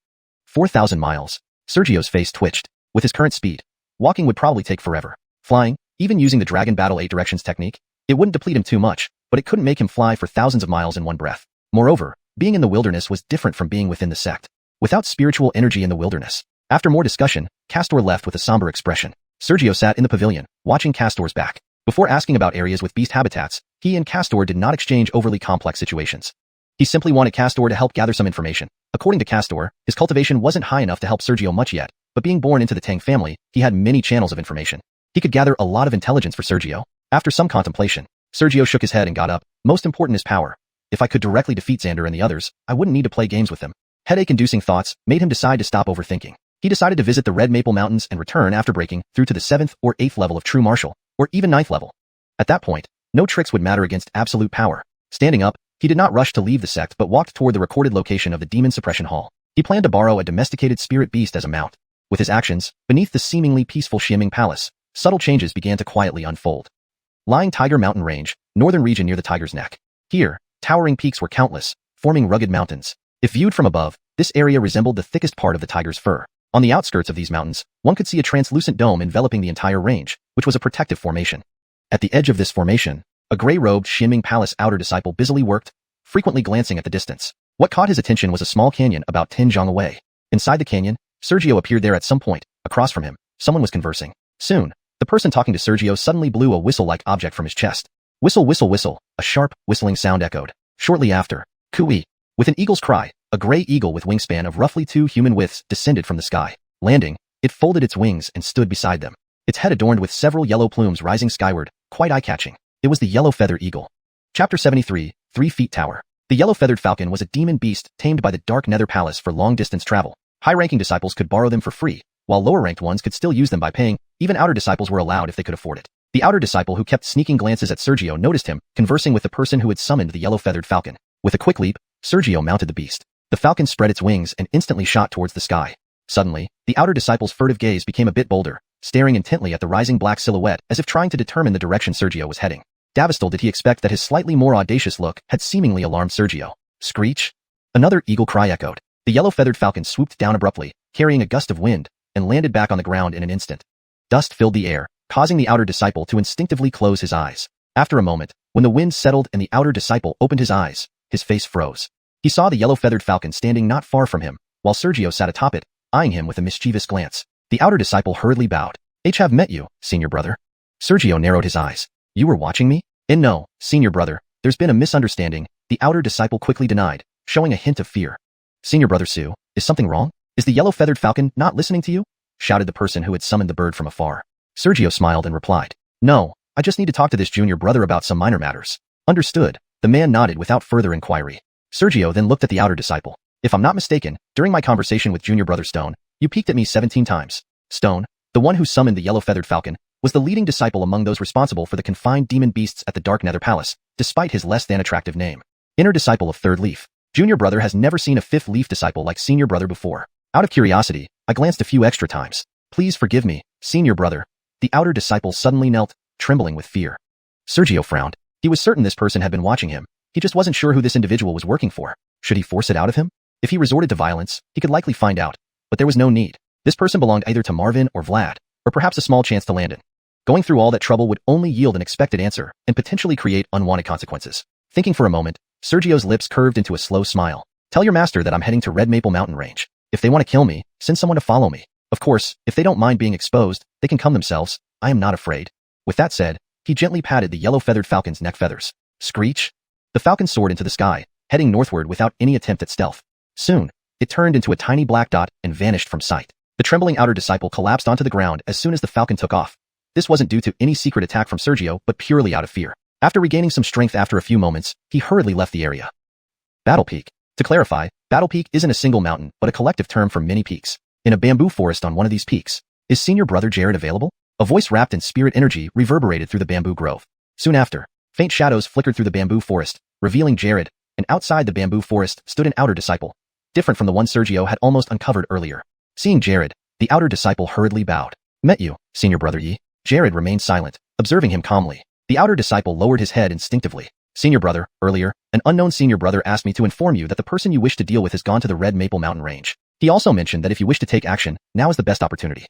4,000 miles. Sergio's face twitched. With his current speed, walking would probably take forever. Flying, even using the Dragon Battle 8 Directions technique, it wouldn't deplete him too much, but it couldn't make him fly for thousands of miles in one breath. Moreover, being in the wilderness was different from being within the sect. Without spiritual energy in the wilderness. After more discussion, Castor left with a somber expression. Sergio sat in the pavilion, watching Castor's back. Before asking about areas with beast habitats, he and Castor did not exchange overly complex situations. He simply wanted Castor to help gather some information. According to Castor, his cultivation wasn't high enough to help Sergio much yet, but being born into the Tang family, he had many channels of information. He could gather a lot of intelligence for Sergio. After some contemplation, Sergio shook his head and got up. Most important is power. If I could directly defeat Xander and the others, I wouldn't need to play games with them. Headache-inducing thoughts made him decide to stop overthinking. He decided to visit the Red Maple Mountains and return after breaking through to the 7th or 8th level of true martial, or even 9th level. At that point, no tricks would matter against absolute power. Standing up, he did not rush to leave the sect but walked toward the recorded location of the Demon Suppression Hall. He planned to borrow a domesticated spirit beast as a mount. With his actions, beneath the seemingly peaceful Xianxia Palace, subtle changes began to quietly unfold. Lying Tiger Mountain Range, northern region near the Tiger's Neck. Here, towering peaks were countless, forming rugged mountains. If viewed from above, this area resembled the thickest part of the tiger's fur. On the outskirts of these mountains, one could see a translucent dome enveloping the entire range, which was a protective formation. At the edge of this formation, a gray-robed Xianxia Palace outer disciple busily worked, frequently glancing at the distance. What caught his attention was a small canyon about 10 zhang away. Inside the canyon, Sergio appeared there at some point. Across from him, someone was conversing. Soon, the person talking to Sergio suddenly blew a whistle-like object from his chest. Whistle, whistle, whistle, a sharp, whistling sound echoed. Shortly after, cooey. With an eagle's cry, a gray eagle with wingspan of roughly 2 human widths descended from the sky. Landing, it folded its wings and stood beside them. Its head adorned with several yellow plumes rising skyward, quite eye-catching. It was the yellow feather eagle. Chapter 73, 3 Feet Tower. The yellow-feathered falcon was a demon beast tamed by the Dark Nether Palace for long-distance travel. High-ranking disciples could borrow them for free, while lower-ranked ones could still use them by paying. Even outer disciples were allowed if they could afford it. The outer disciple who kept sneaking glances at Sergio noticed him, conversing with the person who had summoned the yellow-feathered falcon. With a quick leap, Sergio mounted the beast. The falcon spread its wings and instantly shot towards the sky. Suddenly, the outer disciple's furtive gaze became a bit bolder, staring intently at the rising black silhouette as if trying to determine the direction Sergio was heading. Devastated did he expect that his slightly more audacious look had seemingly alarmed Sergio. Screech! Another eagle cry echoed. The yellow-feathered falcon swooped down abruptly, carrying a gust of wind, and landed back on the ground in an instant. Dust filled the air, causing the outer disciple to instinctively close his eyes. After a moment, when the wind settled and the outer disciple opened his eyes, his face froze. He saw the yellow-feathered falcon standing not far from him, while Sergio sat atop it, eyeing him with a mischievous glance. The outer disciple hurriedly bowed. Have met you, senior brother. Sergio narrowed his eyes. You were watching me? And no, senior brother, there's been a misunderstanding, the outer disciple quickly denied, showing a hint of fear. Senior brother Su, is something wrong? Is the yellow-feathered falcon not listening to you? Shouted the person who had summoned the bird from afar. Sergio smiled and replied. No, I just need to talk to this junior brother about some minor matters. Understood. The man nodded without further inquiry. Sergio then looked at the outer disciple. If I'm not mistaken, during my conversation with junior brother Stone, you peeked at me 17 times. Stone, the one who summoned the yellow-feathered falcon, was the leading disciple among those responsible for the confined demon beasts at the Dark Nether Palace, despite his less than attractive name. Inner disciple of Third Leaf. Junior brother has never seen a fifth leaf disciple like senior brother before. Out of curiosity, I glanced a few extra times. Please forgive me, senior brother. The outer disciple suddenly knelt, trembling with fear. Sergio frowned. He was certain this person had been watching him. He just wasn't sure who this individual was working for. Should he force it out of him? If he resorted to violence, he could likely find out. But there was no need. This person belonged either to Marvin or Vlad, or perhaps a small chance to Landon. Going through all that trouble would only yield an expected answer and potentially create unwanted consequences. Thinking for a moment, Sergio's lips curved into a slow smile. Tell your master that I'm heading to Red Maple Mountain Range. If they want to kill me, send someone to follow me. Of course, if they don't mind being exposed, they can come themselves. I am not afraid. With that said, he gently patted the yellow-feathered falcon's neck feathers. Screech! The falcon soared into the sky, heading northward without any attempt at stealth. Soon, it turned into a tiny black dot and vanished from sight. The trembling outer disciple collapsed onto the ground as soon as the falcon took off. This wasn't due to any secret attack from Sergio, but purely out of fear. After regaining some strength after a few moments, he hurriedly left the area. Battle Peak. To clarify, Battle Peak isn't a single mountain, but a collective term for many peaks. In a bamboo forest on one of these peaks, is senior brother Jared available? A voice wrapped in spirit energy reverberated through the bamboo grove. Soon after, faint shadows flickered through the bamboo forest, revealing Jared, and outside the bamboo forest stood an outer disciple, different from the one Sergio had almost uncovered earlier. Seeing Jared, the outer disciple hurriedly bowed. Met you, senior brother Yi. Jared remained silent, observing him calmly. The outer disciple lowered his head instinctively. Senior brother, earlier, an unknown senior brother asked me to inform you that the person you wish to deal with has gone to the Red Maple Mountain Range. He also mentioned that if you wish to take action, now is the best opportunity.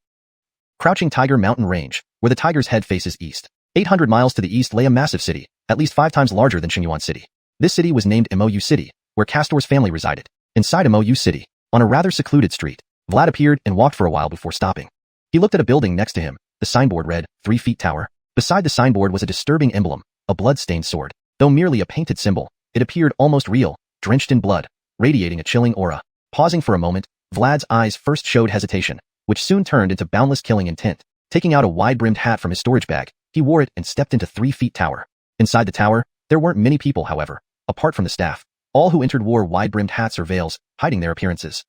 Crouching Tiger Mountain Range, where the tiger's head faces east. 800 miles to the east lay a massive city, at least 5 times larger than Shengyuan City. This city was named Mou City, where Castor's family resided. Inside Mou City, on a rather secluded street, Vlad appeared and walked for a while before stopping. He looked at a building next to him. The signboard read, 3 Feet Tower. Beside the signboard was a disturbing emblem, a blood-stained sword. Though merely a painted symbol, it appeared almost real, drenched in blood, radiating a chilling aura. Pausing for a moment, Vlad's eyes first showed hesitation, which soon turned into boundless killing intent. Taking out a wide-brimmed hat from his storage bag, he wore it and stepped into 3 Feet Tower. Inside the tower, there weren't many people, however, apart from the staff. All who entered wore wide-brimmed hats or veils, hiding their appearances.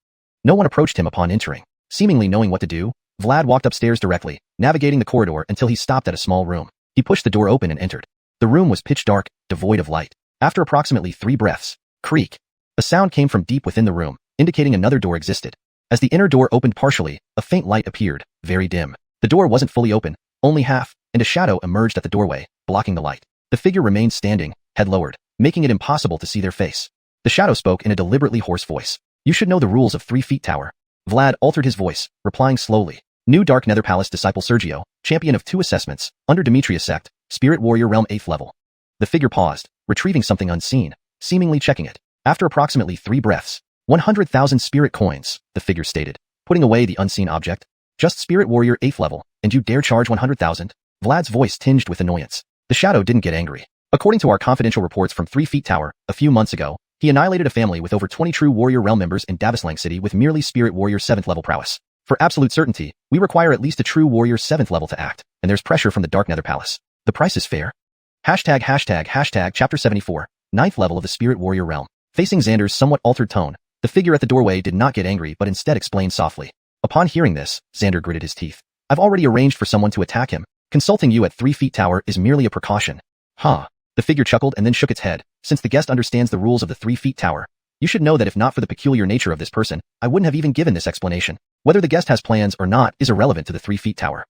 No one approached him upon entering. Seemingly knowing what to do, Vlad walked upstairs directly, navigating the corridor until he stopped at a small room. He pushed the door open and entered. The room was pitch dark, devoid of light. After approximately 3 breaths, creak, a sound came from deep within the room, indicating another door existed. As the inner door opened partially, a faint light appeared, very dim. The door wasn't fully open, only half, and a shadow emerged at the doorway, blocking the light. The figure remained standing, head lowered, making it impossible to see their face. The shadow spoke in a deliberately hoarse voice. You should know the rules of 3 Feet Tower. Vlad altered his voice, replying slowly. New Dark Nether Palace disciple Sergio, champion of 2 assessments, under Demetrius sect, Spirit Warrior Realm 8th level. The figure paused, retrieving something unseen, seemingly checking it. After approximately 3 breaths, 100,000 spirit coins, the figure stated, putting away the unseen object. Just Spirit Warrior 8th level, and you dare charge 100,000? Vlad's voice tinged with annoyance. The shadow didn't get angry. According to our confidential reports from 3 Feet Tower, a few months ago, he annihilated a family with over 20 true Warrior Realm members in Xianxia City with merely Spirit Warrior 7th level prowess. For absolute certainty, we require at least a true Warrior 7th level to act, and there's pressure from the Dark Nether Palace. The price is fair. Hashtag Chapter 74, 9th level of the Spirit Warrior Realm. Facing Xander's somewhat altered tone, the figure at the doorway did not get angry but instead explained softly. Upon hearing this, Xander gritted his teeth. I've already arranged for someone to attack him. Consulting you at 3 Feet Tower is merely a precaution. Huh. The The figure chuckled and then shook its head. Since the guest understands the rules of the 3 feet tower, you should know that if not for the peculiar nature of this person, I wouldn't have even given this explanation. Whether the guest has plans or not is irrelevant to the 3 feet tower.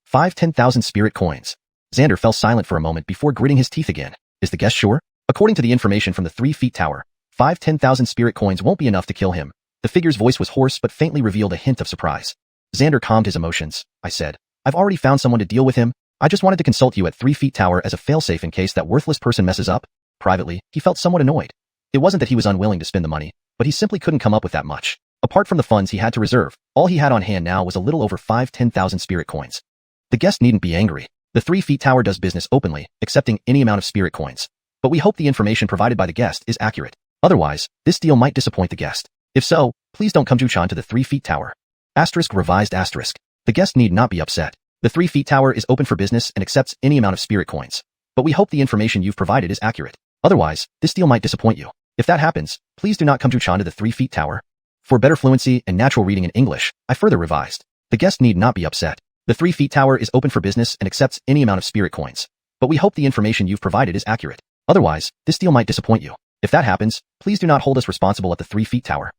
5 10,000 spirit coins. Xander fell silent for a moment before gritting his teeth again. Is the guest sure? According to the information from the 3 feet tower, 5 10,000 spirit coins won't be enough to kill him. The figure's voice was hoarse but faintly revealed a hint of surprise. Xander calmed his emotions. I said, I've already found someone to deal with him. I just wanted to consult you at 3 feet tower as a failsafe in case that worthless person messes up. Privately, he felt somewhat annoyed. It wasn't that he was unwilling to spend the money, but he simply couldn't come up with that much. Apart from the funds he had to reserve, all he had on hand now was a little over 5 10,000 spirit coins. The guest needn't be angry. The 3 feet tower does business openly, accepting any amount of spirit coins. But we hope the information provided by the guest is accurate. Otherwise, this deal might disappoint the guest. If so, please don't come Juchan to the 3 feet tower. Asterisk revised asterisk. The guest need not be upset. The 3 feet tower is open for business and accepts any amount of spirit coins. But we hope the information you've provided is accurate. Otherwise, this deal might disappoint you. If that happens, please do not come Juchan to the 3 feet tower. For better fluency and natural reading in English, I further revised. The guest need not be upset. The 3 feet tower is open for business and accepts any amount of spirit coins. But we hope the information you've provided is accurate. Otherwise, this deal might disappoint you. If that happens, please do not hold us responsible at the 3 feet tower.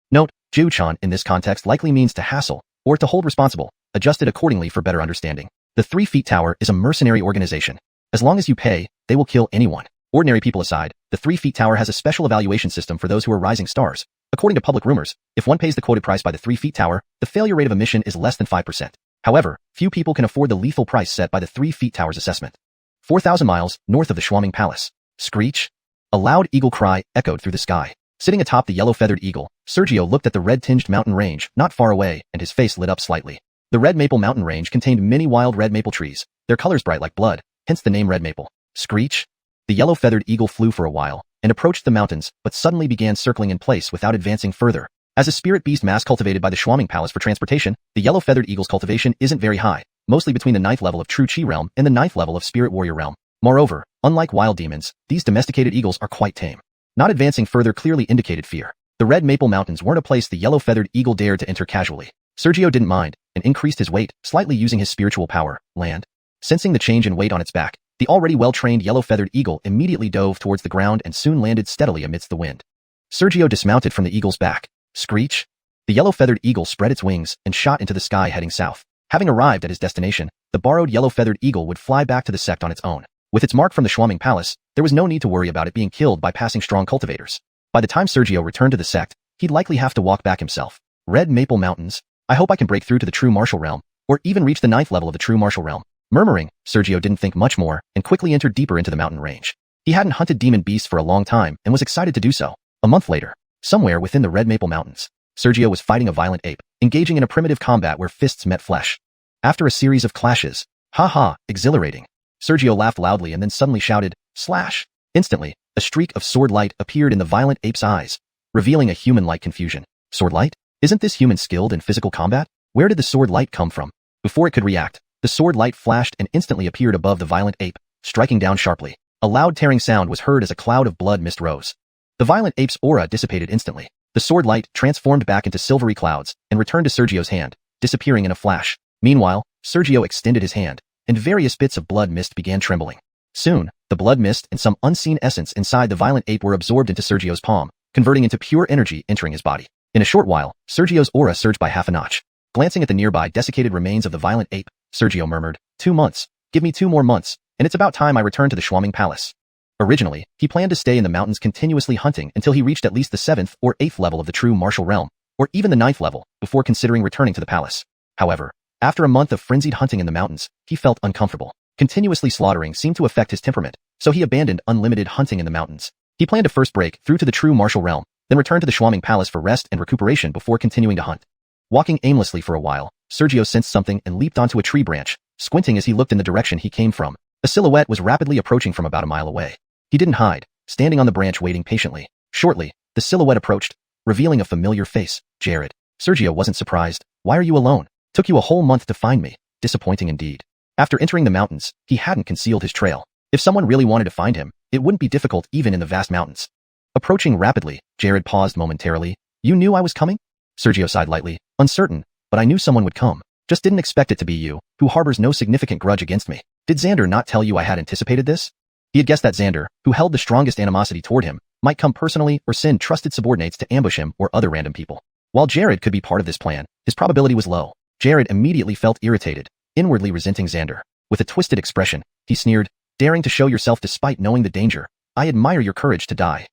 Note, Juchan in this context likely means to hassle, or to hold responsible, adjusted accordingly for better understanding. The 3 feet tower is a mercenary organization. As long as you pay, they will kill anyone. Ordinary people aside, the 3 feet tower has a special evaluation system for those who are rising stars. According to public rumors, if one pays the quoted price by the 3 feet tower, the failure rate of a mission is less than 5%. However, few people can afford the lethal price set by the 3 feet tower's assessment. 4,000 miles north of the Xianxia Palace. Screech! A loud eagle cry echoed through the sky. Sitting atop the yellow-feathered eagle, Sergio looked at the red-tinged mountain range not far away and his face lit up slightly. The red maple mountain range contained many wild red maple trees, their colors bright like blood, hence the name red maple. Screech! The yellow-feathered eagle flew for a while and approached the mountains but suddenly began circling in place without advancing further. As a spirit beast mass cultivated by the Xianxia Palace for transportation, the yellow-feathered eagle's cultivation isn't very high, mostly between the 9th level of True Chi realm and the 9th level of Spirit Warrior realm. Moreover, unlike wild demons, these domesticated eagles are quite tame. Not advancing further clearly indicated fear. The red maple mountains weren't a place the yellow-feathered eagle dared to enter casually. Sergio didn't mind, and increased his weight, slightly using his spiritual power, land. Sensing the change in weight on its back, the already well-trained yellow-feathered eagle immediately dove towards the ground and soon landed steadily amidst the wind. Sergio dismounted from the eagle's back. Screech! The yellow-feathered eagle spread its wings and shot into the sky heading south. Having arrived at his destination, the borrowed yellow-feathered eagle would fly back to the sect on its own. With its mark from the Xianxia Palace, there was no need to worry about it being killed by passing strong cultivators. By the time Sergio returned to the sect, he'd likely have to walk back himself. Red Maple Mountains. I hope I can break through to the true martial realm, or even reach the 9th level of the true martial realm. Murmuring, Sergio didn't think much more and quickly entered deeper into the mountain range. He hadn't hunted demon beasts for a long time and was excited to do so. A month later, somewhere within the Red Maple Mountains, Sergio was fighting a violent ape, engaging in a primitive combat where fists met flesh. After a series of clashes, ha, exhilarating. Sergio laughed loudly and then suddenly shouted, slash. Instantly, a streak of sword light appeared in the violent ape's eyes, revealing a human-like confusion. Sword light? Isn't this human skilled in physical combat? Where did the sword light come from? Before it could react, the sword light flashed and instantly appeared above the violent ape, striking down sharply. A loud tearing sound was heard as a cloud of blood mist rose. The violent ape's aura dissipated instantly. The sword light transformed back into silvery clouds and returned to Sergio's hand, disappearing in a flash. Meanwhile, Sergio extended his hand, and various bits of blood mist began trembling. Soon, the blood mist and some unseen essence inside the violent ape were absorbed into Sergio's palm, converting into pure energy entering his body. In a short while, Sergio's aura surged by half a notch. Glancing at the nearby desiccated remains of the violent ape, Sergio murmured, 2 months. Give me 2 more months, and it's about time I return to the Xianxia Palace. Originally, he planned to stay in the mountains continuously hunting until he reached at least the 7th or 8th level of the true martial realm, or even the 9th level, before considering returning to the palace. However, after a month of frenzied hunting in the mountains, he felt uncomfortable. Continuously slaughtering seemed to affect his temperament, so he abandoned unlimited hunting in the mountains. He planned to first break through to the true martial realm, then return to the Xianxia Palace for rest and recuperation before continuing to hunt. Walking aimlessly for a while, Sergio sensed something and leaped onto a tree branch, squinting as he looked in the direction he came from. A silhouette was rapidly approaching from about a mile away. He didn't hide, standing on the branch waiting patiently. Shortly, the silhouette approached, revealing a familiar face, Jared. Sergio wasn't surprised. Why are you alone? Took you a whole month to find me. Disappointing indeed. After entering the mountains, he hadn't concealed his trail. If someone really wanted to find him, it wouldn't be difficult even in the vast mountains. Approaching rapidly, Jared paused momentarily. You knew I was coming? Sergio sighed lightly, uncertain, but I knew someone would come. Just didn't expect it to be you, who harbors no significant grudge against me. Did Xander not tell you I had anticipated this? He had guessed that Xander, who held the strongest animosity toward him, might come personally or send trusted subordinates to ambush him or other random people. While Jared could be part of this plan, his probability was low. Jared immediately felt irritated, inwardly resenting Xander. With a twisted expression, he sneered, "Daring to show yourself despite knowing the danger. I admire your courage to die."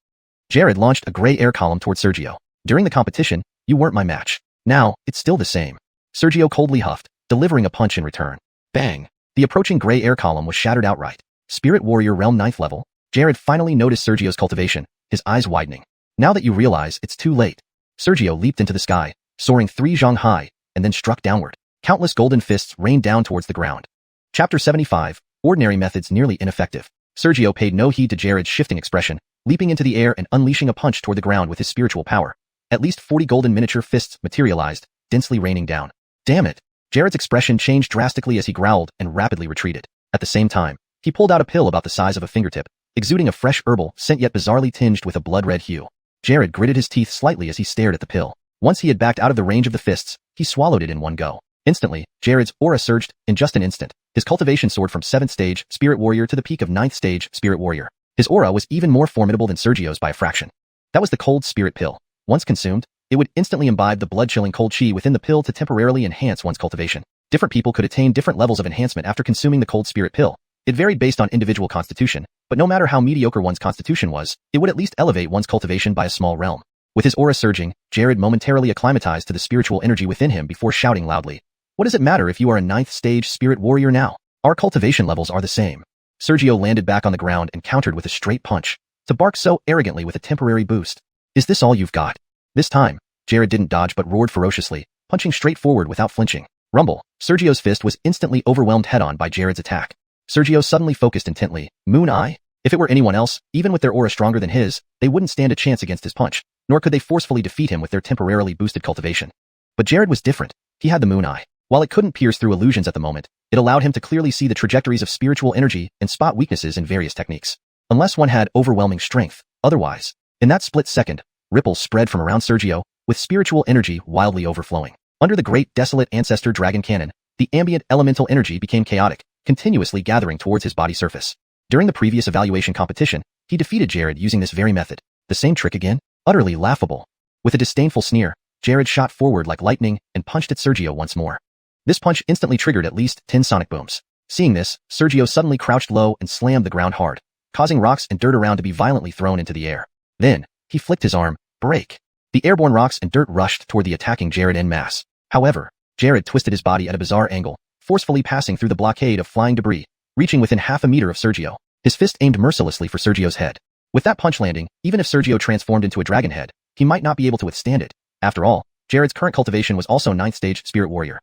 Jared launched a gray air column toward Sergio. "During the competition, you weren't my match. Now, it's still the same." Sergio coldly huffed, delivering a punch in return. Bang! The approaching gray air column was shattered outright. Spirit Warrior Realm 9th level. Jared finally noticed Sergio's cultivation, his eyes widening. "Now that you realize it's too late." Sergio leaped into the sky, soaring 3 zhang high, and then struck downward. Countless golden fists rained down towards the ground. Chapter 75, Ordinary Methods Nearly Ineffective. Sergio paid no heed to Jared's shifting expression, leaping into the air and unleashing a punch toward the ground with his spiritual power. At least 40 golden miniature fists materialized, densely raining down. Damn it! Jared's expression changed drastically as he growled and rapidly retreated. At the same time, he pulled out a pill about the size of a fingertip, exuding a fresh herbal scent yet bizarrely tinged with a blood-red hue. Jared gritted his teeth slightly as he stared at the pill. Once he had backed out of the range of the fists, he swallowed it in one go. Instantly, Jared's aura surged in just an instant. His cultivation soared from 7th stage Spirit Warrior to the peak of 9th stage Spirit Warrior. His aura was even more formidable than Sergio's by a fraction. That was the cold spirit pill. Once consumed, it would instantly imbibe the blood-chilling cold chi within the pill to temporarily enhance one's cultivation. Different people could attain different levels of enhancement after consuming the cold spirit pill. It varied based on individual constitution, but no matter how mediocre one's constitution was, it would at least elevate one's cultivation by a small realm. With his aura surging, Jared momentarily acclimatized to the spiritual energy within him before shouting loudly, "What does it matter if you are a 9th stage Spirit Warrior now? Our cultivation levels are the same." Sergio landed back on the ground and countered with a straight punch, to bark so arrogantly with a temporary boost. "Is this all you've got?" This time, Jared didn't dodge but roared ferociously, punching straight forward without flinching. Rumble! Sergio's fist was instantly overwhelmed head-on by Jared's attack. Sergio suddenly focused intently. Moon Eye? If it were anyone else, even with their aura stronger than his, they wouldn't stand a chance against his punch, nor could they forcefully defeat him with their temporarily boosted cultivation. But Jared was different. He had the Moon Eye. While it couldn't pierce through illusions at the moment, it allowed him to clearly see the trajectories of spiritual energy and spot weaknesses in various techniques. Unless one had overwhelming strength, otherwise. In that split second, ripples spread from around Sergio, with spiritual energy wildly overflowing. Under the great desolate ancestor dragon cannon, the ambient elemental energy became chaotic, continuously gathering towards his body surface. During the previous evaluation competition, he defeated Jared using this very method. The same trick again? Utterly laughable. With a disdainful sneer, Jared shot forward like lightning and punched at Sergio once more. This punch instantly triggered at least 10 sonic booms. Seeing this, Sergio suddenly crouched low and slammed the ground hard, causing rocks and dirt around to be violently thrown into the air. Then, he flicked his arm, break. The airborne rocks and dirt rushed toward the attacking Jared en masse. However, Jared twisted his body at a bizarre angle, forcefully passing through the blockade of flying debris, reaching within half a meter of Sergio. His fist aimed mercilessly for Sergio's head. With that punch landing, even if Sergio transformed into a dragon head, he might not be able to withstand it. After all, Jared's current cultivation was also 9th stage Spirit Warrior.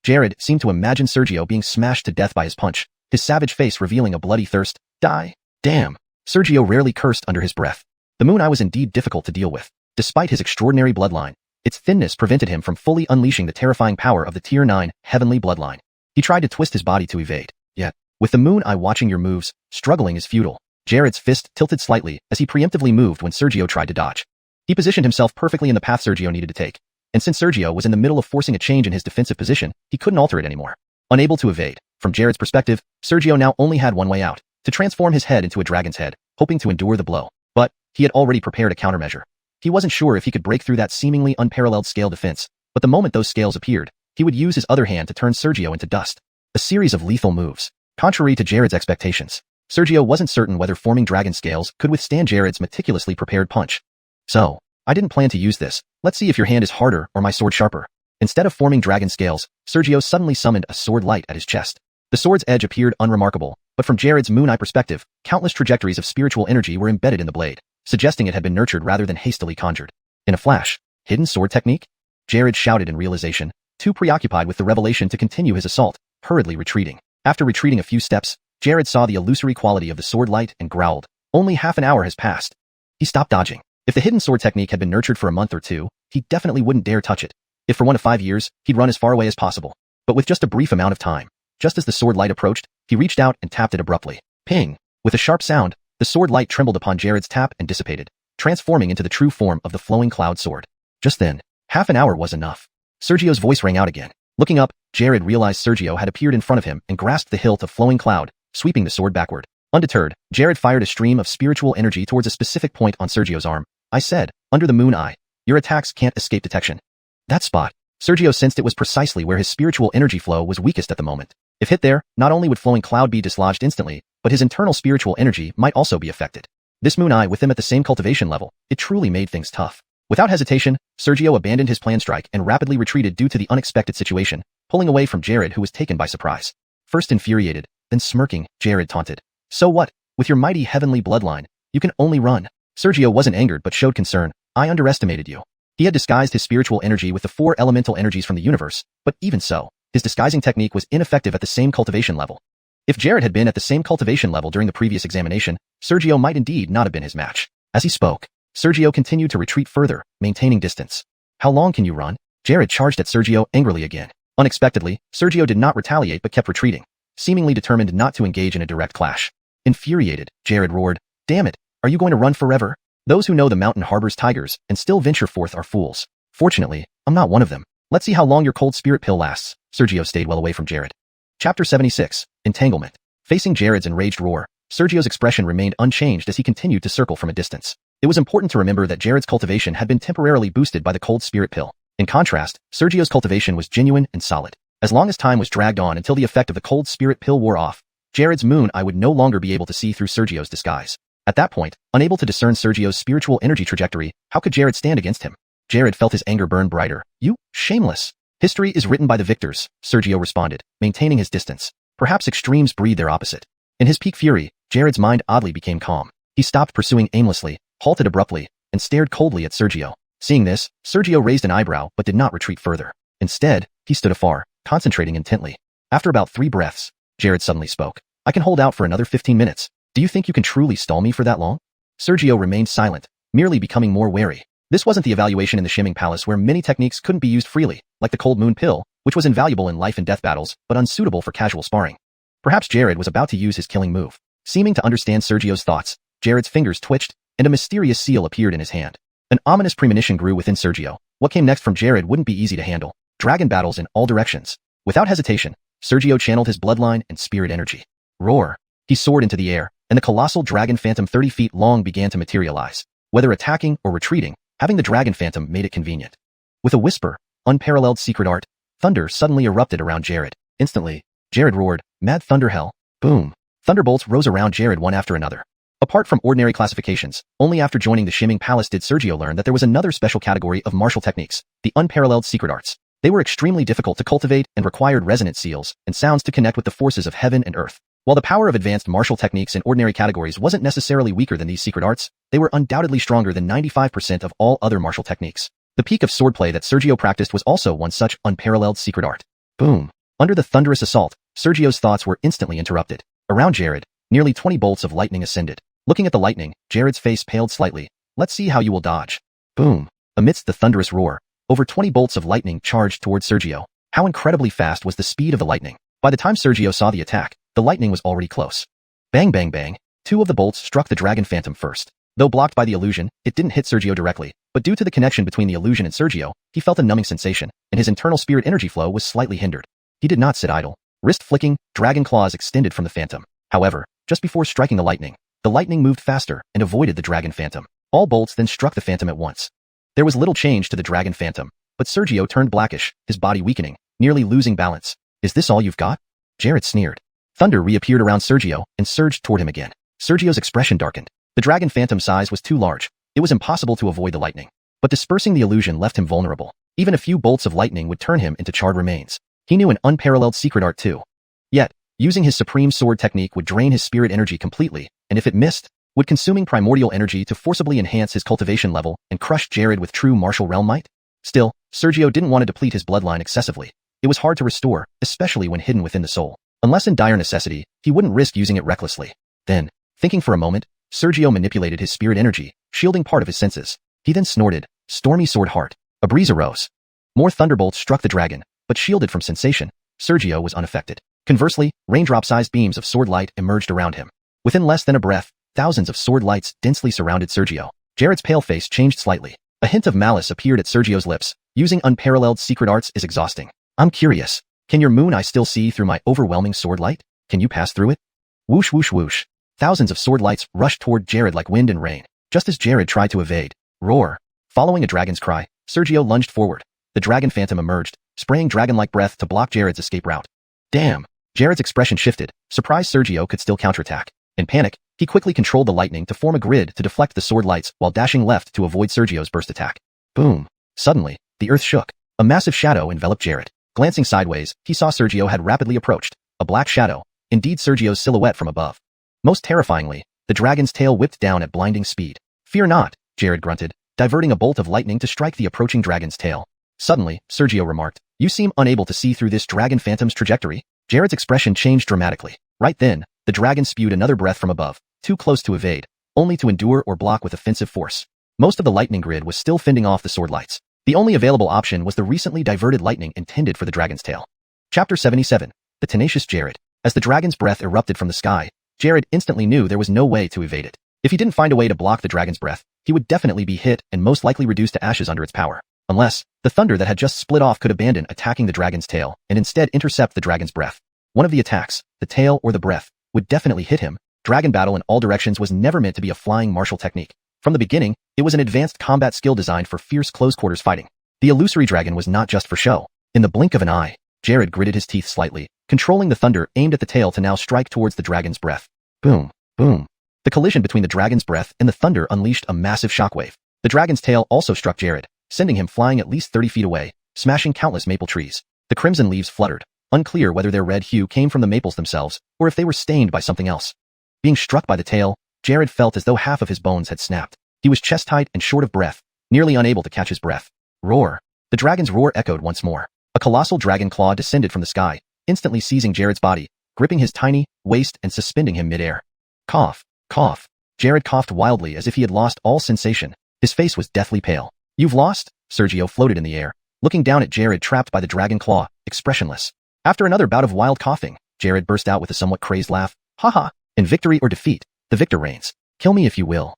Jared seemed to imagine Sergio being smashed to death by his punch, his savage face revealing a bloody thirst. Die? Damn. Sergio rarely cursed under his breath. The Moon Eye was indeed difficult to deal with. Despite his extraordinary bloodline, its thinness prevented him from fully unleashing the terrifying power of the Tier 9 heavenly bloodline. He tried to twist his body to evade. Yet, with the Moon Eye watching your moves, struggling is futile. Jared's fist tilted slightly as he preemptively moved when Sergio tried to dodge. He positioned himself perfectly in the path Sergio needed to take, and since Sergio was in the middle of forcing a change in his defensive position, he couldn't alter it anymore. Unable to evade, from Jared's perspective, Sergio now only had one way out, to transform his head into a dragon's head, hoping to endure the blow. But, he had already prepared a countermeasure. He wasn't sure if he could break through that seemingly unparalleled scale defense, but the moment those scales appeared, he would use his other hand to turn Sergio into dust. A series of lethal moves. Contrary to Jared's expectations, Sergio wasn't certain whether forming dragon scales could withstand Jared's meticulously prepared punch. "So, I didn't plan to use this. Let's see if your hand is harder or my sword sharper." Instead of forming dragon scales, Sergio suddenly summoned a sword light at his chest. The sword's edge appeared unremarkable, but from Jared's Moon Eye perspective, countless trajectories of spiritual energy were embedded in the blade, suggesting it had been nurtured rather than hastily conjured. In a flash, hidden sword technique? Jared shouted in realization, too preoccupied with the revelation to continue his assault, hurriedly retreating. After retreating a few steps, Jared saw the illusory quality of the sword light and growled. Only half an hour has passed. He stopped dodging. If the hidden sword technique had been nurtured for a month or two, he definitely wouldn't dare touch it. If for 1 to 5 years, he'd run as far away as possible. But with just a brief amount of time, just as the sword light approached, he reached out and tapped it abruptly. Ping! With a sharp sound, the sword light trembled upon Jared's tap and dissipated, transforming into the true form of the flowing cloud sword. Just then, half an hour was enough. Sergio's voice rang out again. Looking up, Jared realized Sergio had appeared in front of him and grasped the hilt of flowing cloud, sweeping the sword backward. Undeterred, Jared fired a stream of spiritual energy towards a specific point on Sergio's arm. I said, under the moon eye. Your attacks can't escape detection. That spot. Sergio sensed it was precisely where his spiritual energy flow was weakest at the moment. If hit there, not only would flowing cloud be dislodged instantly, but his internal spiritual energy might also be affected. This moon eye with him at the same cultivation level, it truly made things tough. Without hesitation, Sergio abandoned his planned strike and rapidly retreated due to the unexpected situation, pulling away from Jared who was taken by surprise. First infuriated, then smirking, Jared taunted. So what? With your mighty heavenly bloodline, you can only run. Sergio wasn't angered but showed concern. I underestimated you. He had disguised his spiritual energy with the 4 elemental energies from the universe, but even so, his disguising technique was ineffective at the same cultivation level. If Jared had been at the same cultivation level during the previous examination, Sergio might indeed not have been his match. As he spoke, Sergio continued to retreat further, maintaining distance. How long can you run? Jared charged at Sergio angrily again. Unexpectedly, Sergio did not retaliate but kept retreating, seemingly determined not to engage in a direct clash. Infuriated, Jared roared, damn it, are you going to run forever? Those who know the mountain harbors tigers and still venture forth are fools. Fortunately, I'm not one of them. Let's see how long your cold spirit pill lasts. Sergio stayed well away from Jared. Chapter 76, Entanglement. Facing Jared's enraged roar, Sergio's expression remained unchanged as he continued to circle from a distance. It was important to remember that Jared's cultivation had been temporarily boosted by the cold spirit pill. In contrast, Sergio's cultivation was genuine and solid. As long as time was dragged on until the effect of the cold spirit pill wore off, Jared's moon eye would no longer be able to see through Sergio's disguise. At that point, unable to discern Sergio's spiritual energy trajectory, how could Jared stand against him? Jared felt his anger burn brighter. You, shameless. History is written by the victors, Sergio responded, maintaining his distance. Perhaps extremes breed their opposite. In his peak fury, Jared's mind oddly became calm. He stopped pursuing aimlessly, halted abruptly, and stared coldly at Sergio. Seeing this, Sergio raised an eyebrow but did not retreat further. Instead, he stood afar, concentrating intently. After about 3 breaths, Jared suddenly spoke. I can hold out for another 15 minutes. Do you think you can truly stall me for that long? Sergio remained silent, merely becoming more wary. This wasn't the evaluation in the Xianxia Palace where many techniques couldn't be used freely, like the cold moon pill, which was invaluable in life and death battles, but unsuitable for casual sparring. Perhaps Jared was about to use his killing move. Seeming to understand Sergio's thoughts, Jared's fingers twitched, and a mysterious seal appeared in his hand. An ominous premonition grew within Sergio. What came next from Jared wouldn't be easy to handle. Dragon battles in all directions. Without hesitation, Sergio channeled his bloodline and spirit energy. Roar. He soared into the air, and the colossal dragon phantom 30 feet long began to materialize. Whether attacking or retreating, having the dragon phantom made it convenient. With a whisper, unparalleled secret art, thunder suddenly erupted around Jared. Instantly, Jared roared, mad thunder hell. Boom. Thunderbolts rose around Jared one after another. Apart from ordinary classifications, only after joining the Xianxia Palace did Sergio learn that there was another special category of martial techniques, the unparalleled secret arts. They were extremely difficult to cultivate and required resonant seals and sounds to connect with the forces of heaven and earth. While the power of advanced martial techniques in ordinary categories wasn't necessarily weaker than these secret arts, they were undoubtedly stronger than 95% of all other martial techniques. The peak of swordplay that Sergio practiced was also one such unparalleled secret art. Boom. Under the thunderous assault, Sergio's thoughts were instantly interrupted. Around Jared, nearly 20 bolts of lightning ascended. Looking at the lightning, Jared's face paled slightly. Let's see how you will dodge. Boom. Amidst the thunderous roar, over 20 bolts of lightning charged towards Sergio. How incredibly fast was the speed of the lightning. By the time Sergio saw the attack, the lightning was already close. Bang bang bang. 2 of the bolts struck the dragon phantom first. Though blocked by the illusion, it didn't hit Sergio directly, but due to the connection between the illusion and Sergio, he felt a numbing sensation, and his internal spirit energy flow was slightly hindered. He did not sit idle. Wrist flicking, dragon claws extended from the phantom. However, just before striking the lightning moved faster and avoided the dragon phantom. All bolts then struck the phantom at once. There was little change to the dragon phantom, but Sergio turned blackish, his body weakening, nearly losing balance. Is this all you've got? Jared sneered. Thunder reappeared around Sergio and surged toward him again. Sergio's expression darkened. The dragon phantom's size was too large. It was impossible to avoid the lightning. But dispersing the illusion left him vulnerable. Even a few bolts of lightning would turn him into charred remains. He knew an unparalleled secret art too. Yet, using his supreme sword technique would drain his spirit energy completely, and if it missed, would consuming primordial energy to forcibly enhance his cultivation level and crush Jared with true martial realm might? Still, Sergio didn't want to deplete his bloodline excessively. It was hard to restore, especially when hidden within the soul. Unless in dire necessity, he wouldn't risk using it recklessly. Then, thinking for a moment, Sergio manipulated his spirit energy, shielding part of his senses. He then snorted, stormy sword heart. A breeze arose. More thunderbolts struck the dragon, but shielded from sensation, Sergio was unaffected. Conversely, raindrop-sized beams of sword light emerged around him. Within less than a breath, thousands of sword lights densely surrounded Sergio. Jared's pale face changed slightly. A hint of malice appeared at Sergio's lips. Using unparalleled secret arts is exhausting. I'm curious. Can your moon eye still see through my overwhelming sword light? Can you pass through it? Whoosh whoosh whoosh. Thousands of sword lights rushed toward Jared like wind and rain, just as Jared tried to evade. Roar! Following a dragon's cry, Sergio lunged forward. The dragon phantom emerged, spraying dragon-like breath to block Jared's escape route. Damn! Jared's expression shifted, surprised Sergio could still counterattack. In panic, he quickly controlled the lightning to form a grid to deflect the sword lights while dashing left to avoid Sergio's burst attack. Boom! Suddenly, the earth shook. A massive shadow enveloped Jared. Glancing sideways, he saw Sergio had rapidly approached. A black shadow, indeed Sergio's silhouette from above. Most terrifyingly, the dragon's tail whipped down at blinding speed. Fear not, Jared grunted, diverting a bolt of lightning to strike the approaching dragon's tail. Suddenly, Sergio remarked, "You seem unable to see through this dragon phantom's trajectory." Jared's expression changed dramatically. Right then, the dragon spewed another breath from above, too close to evade, only to endure or block with offensive force. Most of the lightning grid was still fending off the sword lights. The only available option was the recently diverted lightning intended for the dragon's tail. Chapter 77. The Tenacious Jared. As the dragon's breath erupted from the sky, Jared instantly knew there was no way to evade it. If he didn't find a way to block the dragon's breath, he would definitely be hit and most likely reduced to ashes under its power. Unless, the thunder that had just split off could abandon attacking the dragon's tail and instead intercept the dragon's breath. One of the attacks, the tail or the breath, would definitely hit him. Dragon battle in all directions was never meant to be a flying martial technique. From the beginning, it was an advanced combat skill designed for fierce close-quarters fighting. The illusory dragon was not just for show. In the blink of an eye, Jared gritted his teeth slightly, controlling the thunder aimed at the tail to now strike towards the dragon's breath. Boom, boom. The collision between the dragon's breath and the thunder unleashed a massive shockwave. The dragon's tail also struck Jared, sending him flying at least 30 feet away, smashing countless maple trees. The crimson leaves fluttered, unclear whether their red hue came from the maples themselves or if they were stained by something else. Being struck by the tail, Jared felt as though half of his bones had snapped. He was chest-tight and short of breath, nearly unable to catch his breath. Roar! The dragon's roar echoed once more. A colossal dragon claw descended from the sky, instantly seizing Jared's body, gripping his tiny waist and suspending him midair. Cough, cough. Jared coughed wildly as if he had lost all sensation. His face was deathly pale. "You've lost?" Sergio floated in the air, looking down at Jared trapped by the dragon claw, expressionless. After another bout of wild coughing, Jared burst out with a somewhat crazed laugh. "Haha! In victory or defeat, the victor reigns. Kill me if you will.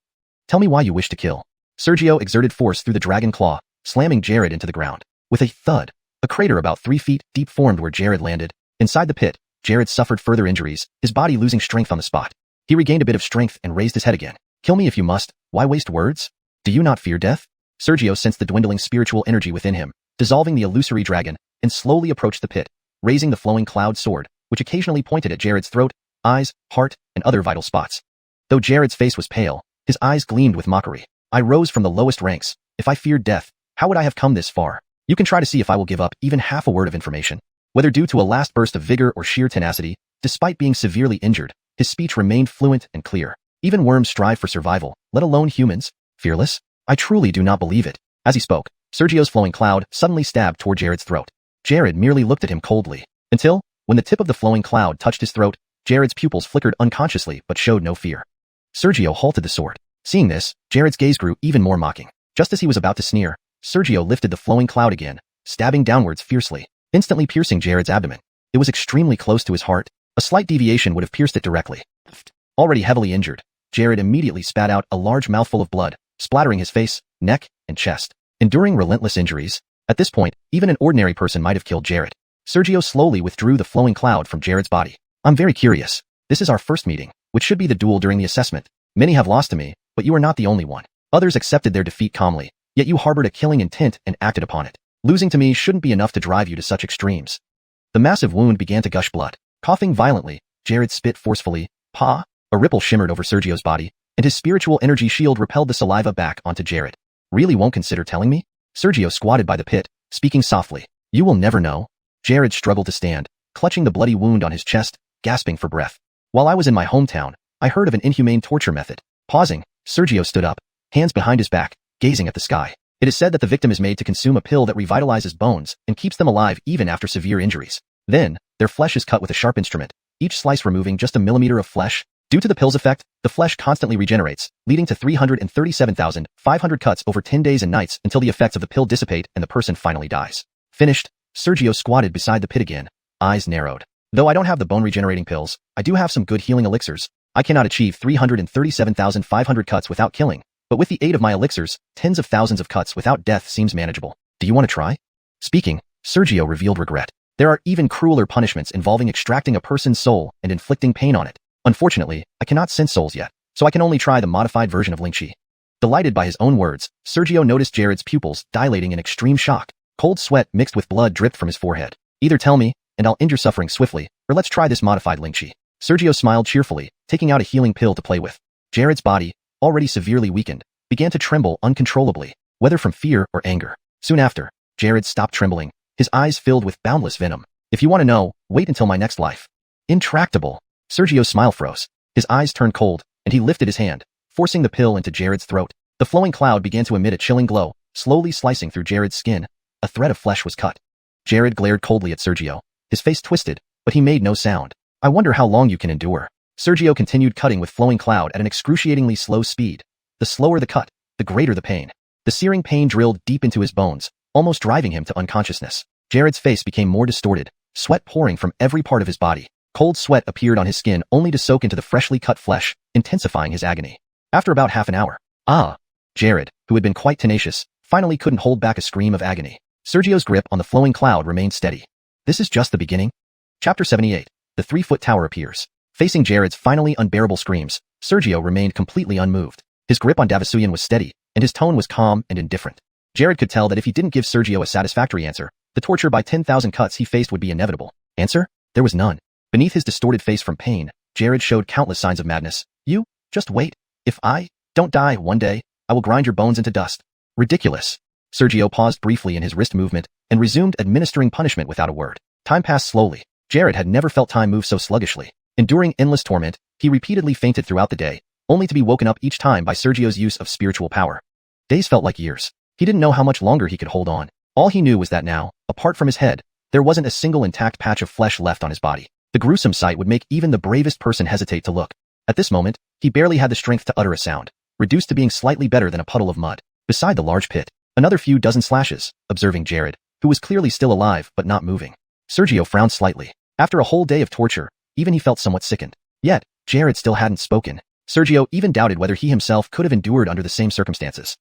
Tell me why you wish to kill." Sergio exerted force through the dragon claw, slamming Jared into the ground. With a thud, a crater about 3 feet deep formed where Jared landed. Inside the pit, Jared suffered further injuries, his body losing strength on the spot. He regained a bit of strength and raised his head again. "Kill me if you must. Why waste words? Do you not fear death?" Sergio sensed the dwindling spiritual energy within him, dissolving the illusory dragon, and slowly approached the pit, raising the flowing cloud sword, which occasionally pointed at Jared's throat, eyes, heart, and other vital spots. Though Jared's face was pale, his eyes gleamed with mockery. "I rose from the lowest ranks. If I feared death, how would I have come this far? You can try to see if I will give up even half a word of information." Whether due to a last burst of vigor or sheer tenacity, despite being severely injured, his speech remained fluent and clear. "Even worms strive for survival, let alone humans. Fearless? I truly do not believe it." As he spoke, Sergio's flowing cloud suddenly stabbed toward Jared's throat. Jared merely looked at him coldly, until, when the tip of the flowing cloud touched his throat, Jared's pupils flickered unconsciously but showed no fear. Sergio halted the sword. Seeing this, Jared's gaze grew even more mocking. Just as he was about to sneer, Sergio lifted the flowing cloud again, stabbing downwards fiercely, instantly piercing Jared's abdomen. It was extremely close to his heart. A slight deviation would have pierced it directly. Already heavily injured, Jared immediately spat out a large mouthful of blood, splattering his face, neck, and chest. Enduring relentless injuries, at this point, even an ordinary person might have killed Jared. Sergio slowly withdrew the flowing cloud from Jared's body. "I'm very curious. This is our first meeting, which should be the duel during the assessment. Many have lost to me, but you are not the only one. Others accepted their defeat calmly, yet you harbored a killing intent and acted upon it. Losing to me shouldn't be enough to drive you to such extremes." The massive wound began to gush blood. Coughing violently, Jared spit forcefully. "Pa!" A ripple shimmered over Sergio's body, and his spiritual energy shield repelled the saliva back onto Jared. "Really won't consider telling me?" Sergio squatted by the pit, speaking softly. "You will never know." Jared struggled to stand, clutching the bloody wound on his chest, gasping for breath. "While I was in my hometown, I heard of an inhumane torture method." Pausing, Sergio stood up, hands behind his back, gazing at the sky. "It is said that the victim is made to consume a pill that revitalizes bones and keeps them alive even after severe injuries. Then, their flesh is cut with a sharp instrument, each slice removing just a millimeter of flesh. Due to the pill's effect, the flesh constantly regenerates, leading to 337,500 cuts over 10 days and nights until the effects of the pill dissipate and the person finally dies." Finished, Sergio squatted beside the pit again, eyes narrowed. "Though I don't have the bone-regenerating pills, I do have some good healing elixirs. I cannot achieve 337,500 cuts without killing, but with the aid of my elixirs, tens of thousands of cuts without death seems manageable. Do you want to try?" Speaking, Sergio revealed regret. There are even crueler punishments involving extracting a person's soul and inflicting pain on it. Unfortunately, I cannot sense souls yet, so I can only try the modified version of Lingqi. Delighted by his own words, Sergio noticed Jared's pupils dilating in extreme shock. Cold sweat mixed with blood dripped from his forehead. Either tell me, and I'll end your suffering swiftly, or let's try this modified Lingqi. Sergio smiled cheerfully, taking out a healing pill to play with. Jared's body, already severely weakened, began to tremble uncontrollably, whether from fear or anger. Soon after, Jared stopped trembling, his eyes filled with boundless venom. If you want to know, wait until my next life. Intractable. Sergio's smile froze. His eyes turned cold, and he lifted his hand, forcing the pill into Jared's throat. The flowing cloud began to emit a chilling glow, slowly slicing through Jared's skin. A thread of flesh was cut. Jared glared coldly at Sergio, his face twisted, but he made no sound. I wonder how long you can endure. Sergio continued cutting with flowing cloud at an excruciatingly slow speed. The slower the cut, the greater the pain. The searing pain drilled deep into his bones, almost driving him to unconsciousness. Jared's face became more distorted, sweat pouring from every part of his body. Cold sweat appeared on his skin only to soak into the freshly cut flesh, intensifying his agony. After about half an hour, Jared, who had been quite tenacious, finally couldn't hold back a scream of agony. Sergio's grip on the flowing cloud remained steady. This is just the beginning. Chapter 78. The 3-foot tower appears. Facing Jared's finally unbearable screams, Sergio remained completely unmoved. His grip on Davisuyan was steady, and his tone was calm and indifferent. Jared could tell that if he didn't give Sergio a satisfactory answer, the torture by 10,000 cuts he faced would be inevitable. Answer? There was none. Beneath his distorted face from pain, Jared showed countless signs of madness. You, just wait. If I don't die one day, I will grind your bones into dust. Ridiculous. Sergio paused briefly in his wrist movement and resumed administering punishment without a word. Time passed slowly. Jared had never felt time move so sluggishly. Enduring endless torment, he repeatedly fainted throughout the day, only to be woken up each time by Sergio's use of spiritual power. Days felt like years. He didn't know how much longer he could hold on. All he knew was that now, apart from his head, there wasn't a single intact patch of flesh left on his body. The gruesome sight would make even the bravest person hesitate to look. At this moment, he barely had the strength to utter a sound, reduced to being slightly better than a puddle of mud. Beside the large pit, another few dozen slashes, observing Jared, who was clearly still alive but not moving. Sergio frowned slightly. After a whole day of torture, even he felt somewhat sickened. Yet, Jared still hadn't spoken. Sergio even doubted whether he himself could have endured under the same circumstances.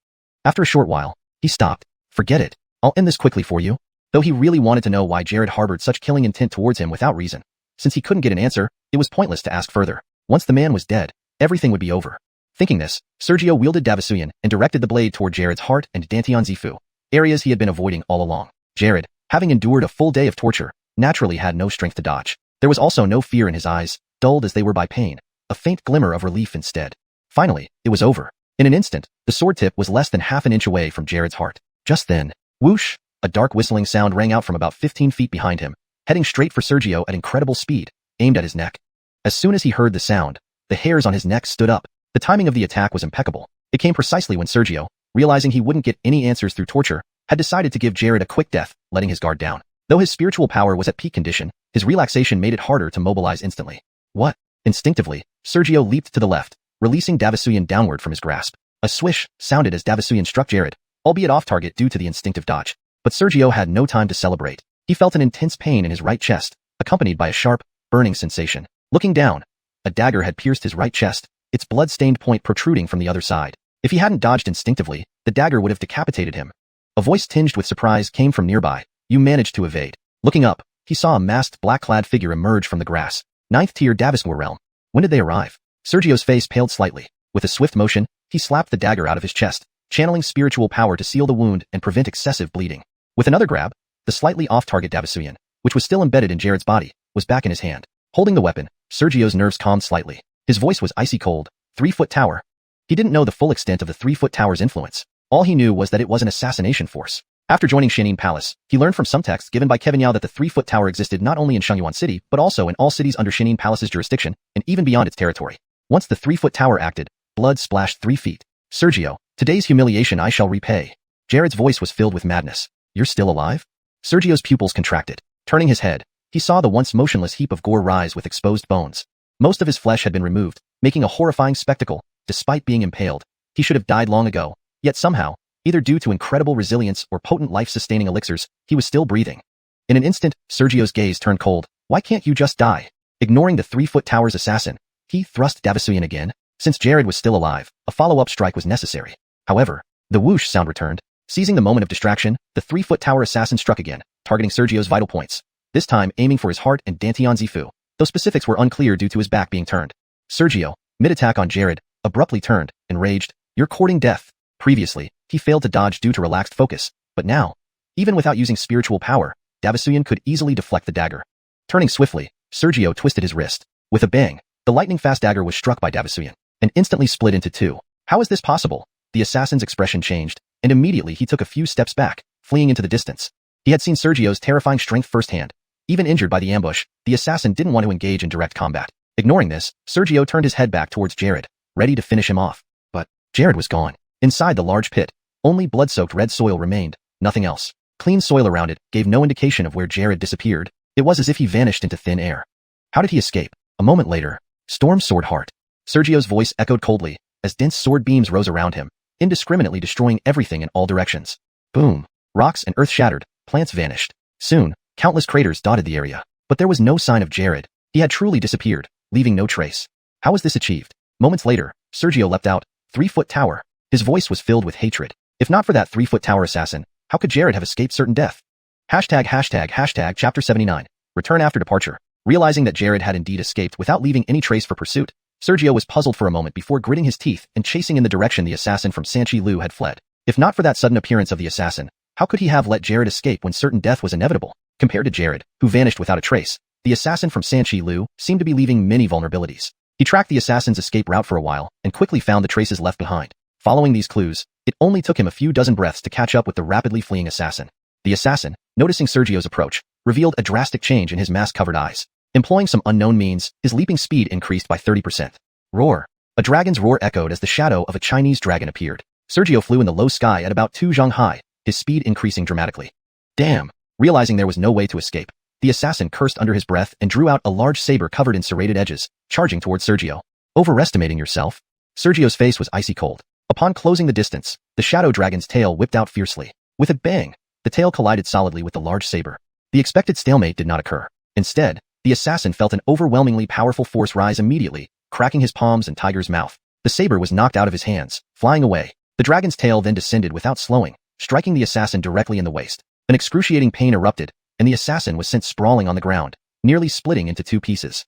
After a short while, he stopped. Forget it. I'll end this quickly for you. Though he really wanted to know why Jared harbored such killing intent towards him without reason. Since he couldn't get an answer, it was pointless to ask further. Once the man was dead, everything would be over. Thinking this, Sergio wielded Davisuyan and directed the blade toward Jared's heart and Dantian Zifu, areas he had been avoiding all along. Jared, having endured a full day of torture, naturally had no strength to dodge. There was also no fear in his eyes, dulled as they were by pain, a faint glimmer of relief instead. Finally, it was over. In an instant, the sword tip was less than half an inch away from Jared's heart. Just then, whoosh, a dark whistling sound rang out from about 15 feet behind him, heading straight for Sergio at incredible speed, aimed at his neck. As soon as he heard the sound, the hairs on his neck stood up. The timing of the attack was impeccable. It came precisely when Sergio, realizing he wouldn't get any answers through torture, had decided to give Jared a quick death, letting his guard down. Though his spiritual power was at peak condition, his relaxation made it harder to mobilize instantly. What? Instinctively, Sergio leaped to the left, releasing Davisuyan downward from his grasp. A swish sounded as Davisuyan struck Jared, albeit off target due to the instinctive dodge. But Sergio had no time to celebrate. He felt an intense pain in his right chest, accompanied by a sharp, burning sensation. Looking down, a dagger had pierced his right chest, its blood-stained point protruding from the other side. If he hadn't dodged instinctively, the dagger would have decapitated him. A voice tinged with surprise came from nearby. You managed to evade. Looking up, he saw a masked black-clad figure emerge from the grass. 9th tier Davisuyan realm. When did they arrive? Sergio's face paled slightly. With a swift motion, he slapped the dagger out of his chest, channeling spiritual power to seal the wound and prevent excessive bleeding. With another grab, the slightly off-target Davisuyan, which was still embedded in Jared's body, was back in his hand. Holding the weapon, Sergio's nerves calmed slightly. His voice was icy cold. 3-foot tower. He didn't know the full extent of the 3-foot tower's influence. All he knew was that it was an assassination force. After joining Xianxia Palace, he learned from some texts given by Kevin Yao that the 3-foot tower existed not only in Shengyuan City, but also in all cities under Xianxia Palace's jurisdiction, and even beyond its territory. Once the 3-foot tower acted, blood splashed 3 feet. Sergio, today's humiliation I shall repay. Jared's voice was filled with madness. You're still alive? Sergio's pupils contracted. Turning his head, he saw the once motionless heap of gore rise with exposed bones. Most of his flesh had been removed, making a horrifying spectacle. Despite being impaled, he should have died long ago, yet somehow, either due to incredible resilience or potent life-sustaining elixirs, he was still breathing. In an instant, Sergio's gaze turned cold. Why can't you just die? Ignoring the 3-foot tower's assassin, he thrust Davisuyan again. Since Jared was still alive, a follow-up strike was necessary. However, the whoosh sound returned. Seizing the moment of distraction, the 3-foot tower assassin struck again, targeting Sergio's vital points. This time aiming for his heart and Dantian Zifu, though specifics were unclear due to his back being turned. Sergio, mid-attack on Jared, abruptly turned, enraged. You're courting death. Previously, he failed to dodge due to relaxed focus, but now, even without using spiritual power, Davisuyan could easily deflect the dagger. Turning swiftly, Sergio twisted his wrist. With a bang, the lightning-fast dagger was struck by Davisuyan and instantly split into two. How is this possible? The assassin's expression changed, and immediately he took a few steps back, fleeing into the distance. He had seen Sergio's terrifying strength firsthand. Even injured by the ambush, the assassin didn't want to engage in direct combat. Ignoring this, Sergio turned his head back towards Jared, ready to finish him off. But Jared was gone. Inside the large pit, only blood-soaked red soil remained, nothing else. Clean soil around it gave no indication of where Jared disappeared. It was as if he vanished into thin air. How did he escape? A moment later, Storm Sword Heart. Sergio's voice echoed coldly, as dense sword beams rose around him, indiscriminately destroying everything in all directions. Boom! Rocks and earth shattered, plants vanished. Soon, countless craters dotted the area. But there was no sign of Jared. He had truly disappeared, leaving no trace. How was this achieved? Moments later, Sergio leapt out. 3-foot tower. His voice was filled with hatred. If not for that 3-foot tower assassin, how could Jared have escaped certain death? ##### Chapter 79. Return after departure. Realizing that Jared had indeed escaped without leaving any trace for pursuit, Sergio was puzzled for a moment before gritting his teeth and chasing in the direction the assassin from Sanchi Lu had fled. If not for that sudden appearance of the assassin, how could he have let Jared escape when certain death was inevitable? Compared to Jared, who vanished without a trace, the assassin from Sanchi Lu seemed to be leaving many vulnerabilities. He tracked the assassin's escape route for a while and quickly found the traces left behind. Following these clues, it only took him a few dozen breaths to catch up with the rapidly fleeing assassin. The assassin, noticing Sergio's approach, revealed a drastic change in his mask-covered eyes. Employing some unknown means, his leaping speed increased by 30%. Roar! A dragon's roar echoed as the shadow of a Chinese dragon appeared. Sergio flew in the low sky at about 2 zhang high, his speed increasing dramatically. Damn! Realizing there was no way to escape, the assassin cursed under his breath and drew out a large saber covered in serrated edges, charging towards Sergio. Overestimating yourself? Sergio's face was icy cold. Upon closing the distance, the shadow dragon's tail whipped out fiercely. With a bang, the tail collided solidly with the large saber. The expected stalemate did not occur. Instead, the assassin felt an overwhelmingly powerful force rise immediately, cracking his palms and tiger's mouth. The saber was knocked out of his hands, flying away. The dragon's tail then descended without slowing, striking the assassin directly in the waist. An excruciating pain erupted, and the assassin was sent sprawling on the ground, nearly splitting into 2 pieces.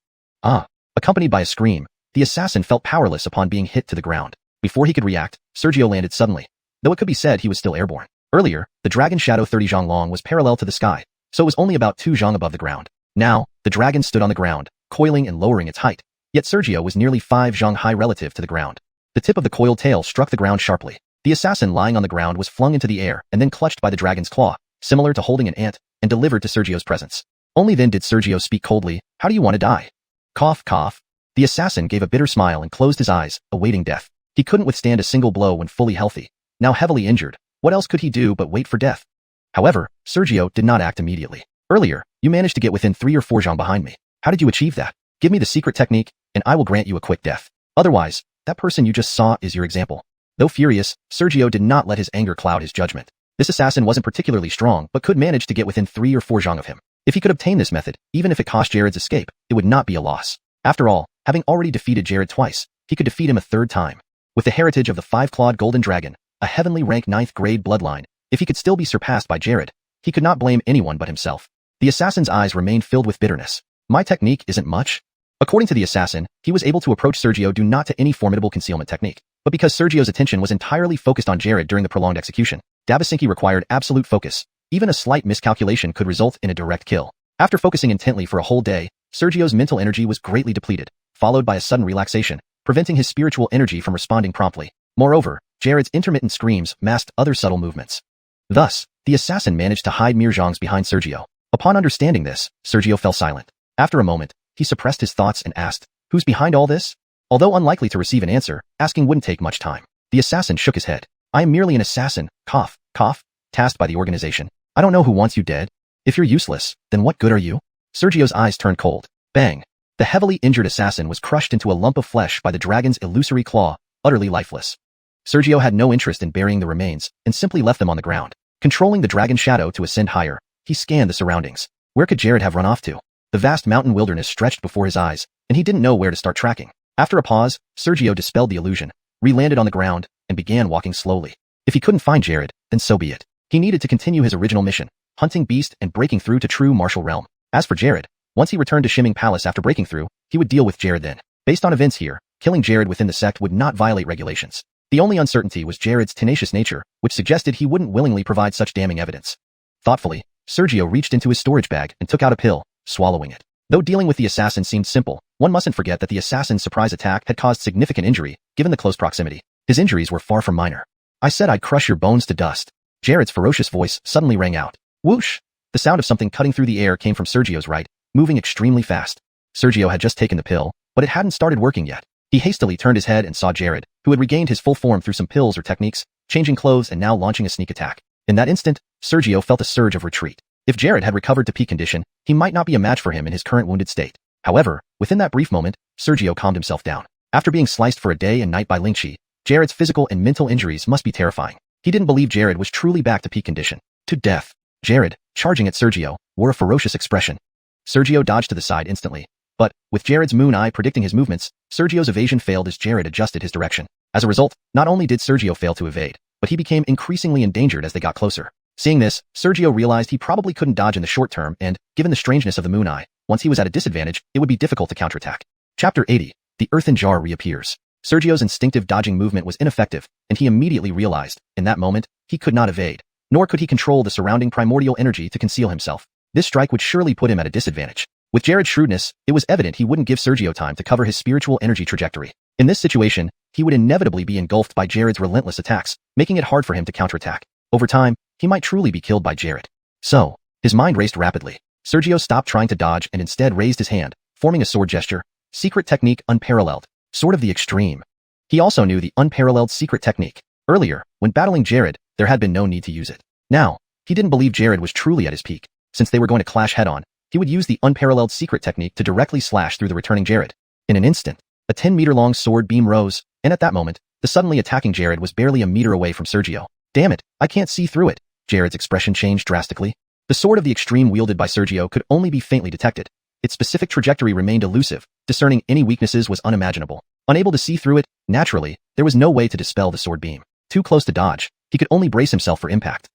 Accompanied by a scream, the assassin felt powerless upon being hit to the ground. Before he could react, Sergio landed suddenly. Though it could be said he was still airborne. Earlier, the dragon shadow 30 zhang long was parallel to the sky, so it was only about 2 zhang above the ground. Now, the dragon stood on the ground, coiling and lowering its height. Yet Sergio was nearly 5 zhang high relative to the ground. The tip of the coiled tail struck the ground sharply. The assassin lying on the ground was flung into the air and then clutched by the dragon's claw, similar to holding an ant, and delivered to Sergio's presence. Only then did Sergio speak coldly. How do you want to die? Cough, cough. The assassin gave a bitter smile and closed his eyes, awaiting death. He couldn't withstand a single blow when fully healthy. Now heavily injured, what else could he do but wait for death? However, Sergio did not act immediately. Earlier, you managed to get within 3 or 4 zhang behind me. How did you achieve that? Give me the secret technique, and I will grant you a quick death. Otherwise, that person you just saw is your example. Though furious, Sergio did not let his anger cloud his judgment. This assassin wasn't particularly strong but could manage to get within 3 or 4 zhang of him. If he could obtain this method, even if it cost Jared's escape, it would not be a loss. After all, having already defeated Jared twice, he could defeat him a 3rd time. With the heritage of the 5-clawed golden dragon, a heavenly rank 9th grade bloodline, if he could still be surpassed by Jared, he could not blame anyone but himself. The assassin's eyes remained filled with bitterness. My technique isn't much. According to the assassin, he was able to approach Sergio due not to any formidable concealment technique, but because Sergio's attention was entirely focused on Jared during the prolonged execution. Davisinki required absolute focus. Even a slight miscalculation could result in a direct kill. After focusing intently for a whole day, Sergio's mental energy was greatly depleted, followed by a sudden relaxation, preventing his spiritual energy from responding promptly. Moreover, Jared's intermittent screams masked other subtle movements. Thus, the assassin managed to hide mere zhangs behind Sergio. Upon understanding this, Sergio fell silent. After a moment, he suppressed his thoughts and asked, "Who's behind all this?" Although unlikely to receive an answer, asking wouldn't take much time. The assassin shook his head. "I am merely an assassin, cough, cough, tasked by the organization. I don't know who wants you dead. If you're useless, then what good are you?" Sergio's eyes turned cold. Bang! The heavily injured assassin was crushed into a lump of flesh by the dragon's illusory claw, utterly lifeless. Sergio had no interest in burying the remains and simply left them on the ground. Controlling the dragon shadow to ascend higher, he scanned the surroundings. Where could Jared have run off to? The vast mountain wilderness stretched before his eyes, and he didn't know where to start tracking. After a pause, Sergio dispelled the illusion, re-landed on the ground, and began walking slowly. If he couldn't find Jared, then so be it. He needed to continue his original mission, hunting beast and breaking through to true martial realm. As for Jared, once he returned to Shimming Palace after breaking through, he would deal with Jared then. Based on events here, killing Jared within the sect would not violate regulations. The only uncertainty was Jared's tenacious nature, which suggested he wouldn't willingly provide such damning evidence. Thoughtfully, Sergio reached into his storage bag and took out a pill, swallowing it. Though dealing with the assassin seemed simple, one mustn't forget that the assassin's surprise attack had caused significant injury, given the close proximity. His injuries were far from minor. I said I'd crush your bones to dust. Jared's ferocious voice suddenly rang out. Whoosh! The sound of something cutting through the air came from Sergio's right, moving extremely fast. Sergio had just taken the pill, but it hadn't started working yet. He hastily turned his head and saw Jared, who had regained his full form through some pills or techniques, changing clothes and now launching a sneak attack. In that instant, Sergio felt a surge of retreat. If Jared had recovered to peak condition, he might not be a match for him in his current wounded state. However, within that brief moment, Sergio calmed himself down. After being sliced for a day and night by Lingqi, Jared's physical and mental injuries must be terrifying. He didn't believe Jared was truly back to peak condition. To death. Jared, charging at Sergio, wore a ferocious expression. Sergio dodged to the side instantly. But, with Jared's moon eye predicting his movements, Sergio's evasion failed as Jared adjusted his direction. As a result, not only did Sergio fail to evade, but he became increasingly endangered as they got closer. Seeing this, Sergio realized he probably couldn't dodge in the short term and, given the strangeness of the moon eye, once he was at a disadvantage, it would be difficult to counterattack. Chapter 80. The earthen jar reappears. Sergio's instinctive dodging movement was ineffective, and he immediately realized, in that moment, he could not evade, nor could he control the surrounding primordial energy to conceal himself. This strike would surely put him at a disadvantage. With Jared's shrewdness, it was evident he wouldn't give Sergio time to cover his spiritual energy trajectory. In this situation, he would inevitably be engulfed by Jared's relentless attacks, making it hard for him to counterattack. Over time, he might truly be killed by Jared. So, his mind raced rapidly. Sergio stopped trying to dodge and instead raised his hand, forming a sword gesture. Secret technique unparalleled. Sword of the extreme. He also knew the unparalleled secret technique. Earlier, when battling Jared, there had been no need to use it. Now, he didn't believe Jared was truly at his peak. Since they were going to clash head-on, he would use the unparalleled secret technique to directly slash through the returning Jared. In an instant, a 10-meter-long sword beam rose, and at that moment, the suddenly attacking Jared was barely a meter away from Sergio. Damn it, I can't see through it. Jared's expression changed drastically. The sword of the extreme wielded by Sergio could only be faintly detected. Its specific trajectory remained elusive, discerning any weaknesses was unimaginable. Unable to see through it, naturally, there was no way to dispel the sword beam. Too close to dodge, he could only brace himself for impact.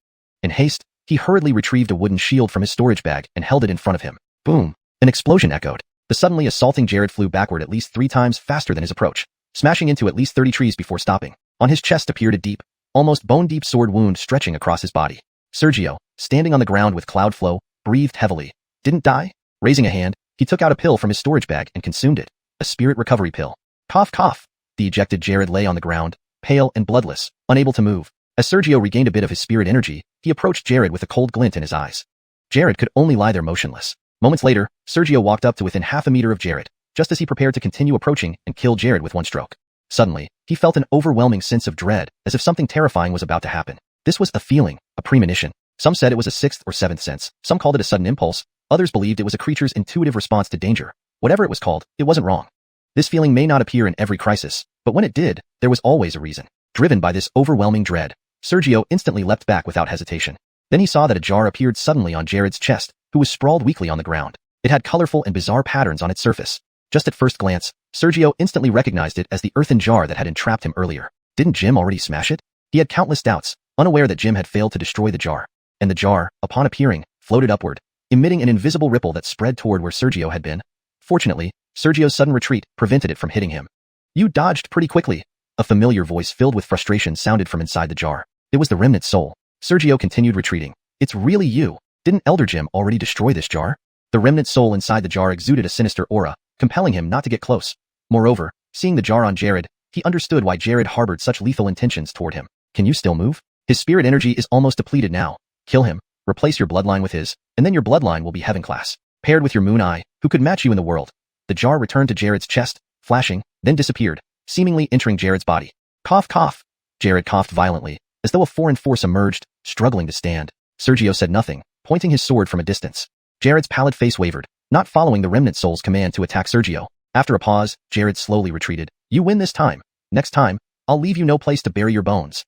In haste, he hurriedly retrieved a wooden shield from his storage bag and held it in front of him. Boom! An explosion echoed. The suddenly assaulting Jared flew backward at least 3 times faster than his approach, smashing into at least 30 trees before stopping. On his chest appeared a deep, almost bone-deep sword wound stretching across his body. Sergio, standing on the ground with cloud flow, breathed heavily. Didn't die? Raising a hand, he took out a pill from his storage bag and consumed it. A spirit recovery pill. Cough cough. The ejected Jared lay on the ground, pale and bloodless, unable to move. As Sergio regained a bit of his spirit energy, he approached Jared with a cold glint in his eyes. Jared could only lie there motionless. Moments later, Sergio walked up to within half a meter of Jared, just as he prepared to continue approaching and kill Jared with one stroke. Suddenly, he felt an overwhelming sense of dread, as if something terrifying was about to happen. This was a feeling, a premonition. Some said it was a 6th or 7th sense, some called it a sudden impulse, others believed it was a creature's intuitive response to danger. Whatever it was called, it wasn't wrong. This feeling may not appear in every crisis, but when it did, there was always a reason. Driven by this overwhelming dread, Sergio instantly leapt back without hesitation. Then he saw that a jar appeared suddenly on Jared's chest, who was sprawled weakly on the ground. It had colorful and bizarre patterns on its surface. Just at first glance, Sergio instantly recognized it as the earthen jar that had entrapped him earlier. Didn't Jim already smash it? He had countless doubts, unaware that Jim had failed to destroy the jar. And the jar, upon appearing, floated upward, emitting an invisible ripple that spread toward where Sergio had been. Fortunately, Sergio's sudden retreat prevented it from hitting him. You dodged pretty quickly. A familiar voice filled with frustration sounded from inside the jar. It was the remnant soul. Sergio continued retreating. It's really you. Didn't Elder Jim already destroy this jar? The remnant soul inside the jar exuded a sinister aura, compelling him not to get close. Moreover, seeing the jar on Jared, he understood why Jared harbored such lethal intentions toward him. Can you still move? His spirit energy is almost depleted now. Kill him, replace your bloodline with his, and then your bloodline will be heaven class. Paired with your moon eye, who could match you in the world? The jar returned to Jared's chest, flashing, then disappeared, seemingly entering Jared's body. Cough cough. Jared coughed violently, as though a foreign force emerged, struggling to stand. Sergio said nothing, pointing his sword from a distance. Jared's pallid face wavered, not following the remnant soul's command to attack Sergio. After a pause, Jared slowly retreated. You win this time. Next time, I'll leave you no place to bury your bones.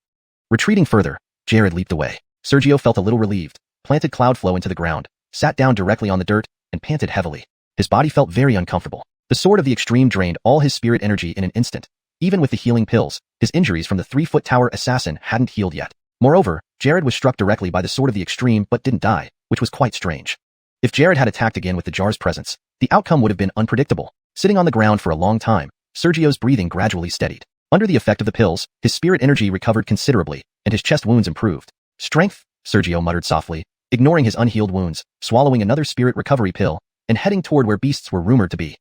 Retreating further, Jared leaped away. Sergio felt a little relieved, planted cloud flow into the ground, sat down directly on the dirt, and panted heavily. His body felt very uncomfortable. The sword of the extreme drained all his spirit energy in an instant. Even with the healing pills, his injuries from the 3-foot tower assassin hadn't healed yet. Moreover, Jared was struck directly by the sword of the extreme but didn't die, which was quite strange. If Jared had attacked again with the jar's presence, the outcome would have been unpredictable. Sitting on the ground for a long time, Sergio's breathing gradually steadied. Under the effect of the pills, his spirit energy recovered considerably, and his chest wounds improved. Strength, Sergio muttered softly, ignoring his unhealed wounds, swallowing another spirit recovery pill, and heading toward where beasts were rumored to be.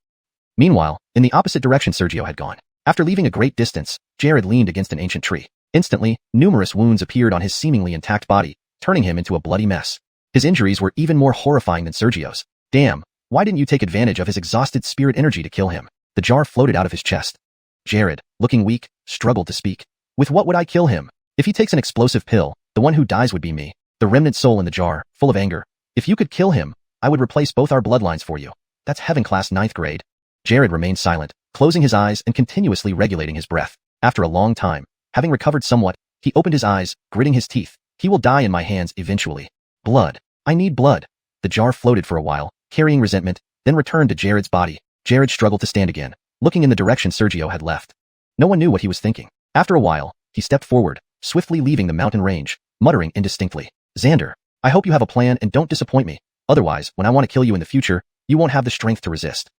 Meanwhile, in the opposite direction Sergio had gone. After leaving a great distance, Jared leaned against an ancient tree. Instantly, numerous wounds appeared on his seemingly intact body, turning him into a bloody mess. His injuries were even more horrifying than Sergio's. Damn, why didn't you take advantage of his exhausted spirit energy to kill him? The jar floated out of his chest. Jared, looking weak, struggled to speak. With what would I kill him? If he takes an explosive pill, the one who dies would be me. The remnant soul in the jar, full of anger. If you could kill him, I would replace both our bloodlines for you. That's heaven class 9th grade. Jared remained silent, closing his eyes and continuously regulating his breath. After a long time, having recovered somewhat, he opened his eyes, gritting his teeth. He will die in my hands eventually. Blood. I need blood. The jar floated for a while, carrying resentment, then returned to Jared's body. Jared struggled to stand again, looking in the direction Sergio had left. No one knew what he was thinking. After a while, he stepped forward, swiftly leaving the mountain range, muttering indistinctly. Xander, I hope you have a plan and don't disappoint me. Otherwise, when I want to kill you in the future, you won't have the strength to resist.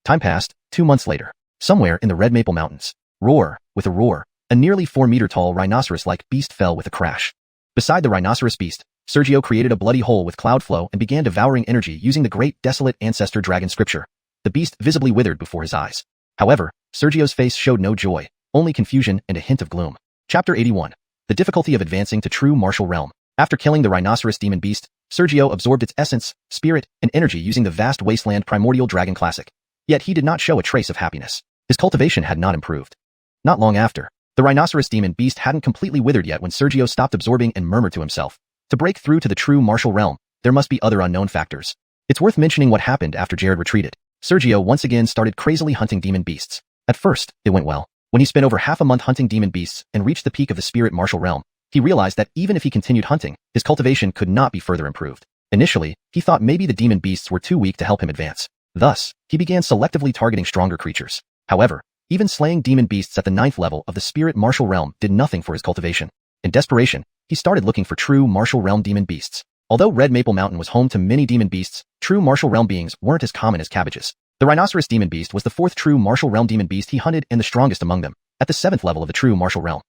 Time passed. 2 months later. Somewhere in the Red Maple Mountains. Roar, with a roar, a nearly 4-meter-tall rhinoceros-like beast fell with a crash. Beside the rhinoceros beast, Sergio created a bloody hole with cloud flow and began devouring energy using the great desolate ancestor dragon scripture. The beast visibly withered before his eyes. However, Sergio's face showed no joy, only confusion and a hint of gloom. Chapter 81. The difficulty of advancing to true martial realm. After killing the rhinoceros demon beast, Sergio absorbed its essence, spirit, and energy using the vast wasteland primordial dragon classic. Yet he did not show a trace of happiness. His cultivation had not improved. Not long after, the rhinoceros demon beast hadn't completely withered yet when Sergio stopped absorbing and murmured to himself. To break through to the true martial realm, there must be other unknown factors. It's worth mentioning what happened after Jared retreated. Sergio once again started crazily hunting demon beasts. At first, it went well. When he spent over half a month hunting demon beasts and reached the peak of the spirit martial realm, he realized that even if he continued hunting, his cultivation could not be further improved. Initially, he thought maybe the demon beasts were too weak to help him advance. Thus, he began selectively targeting stronger creatures. However, even slaying demon beasts at the 9th level of the spirit martial realm did nothing for his cultivation. In desperation, he started looking for true martial realm demon beasts. Although Red Maple Mountain was home to many demon beasts, true martial realm beings weren't as common as cabbages. The rhinoceros demon beast was the 4th true martial realm demon beast he hunted and the strongest among them, at the 7th level of the true martial realm.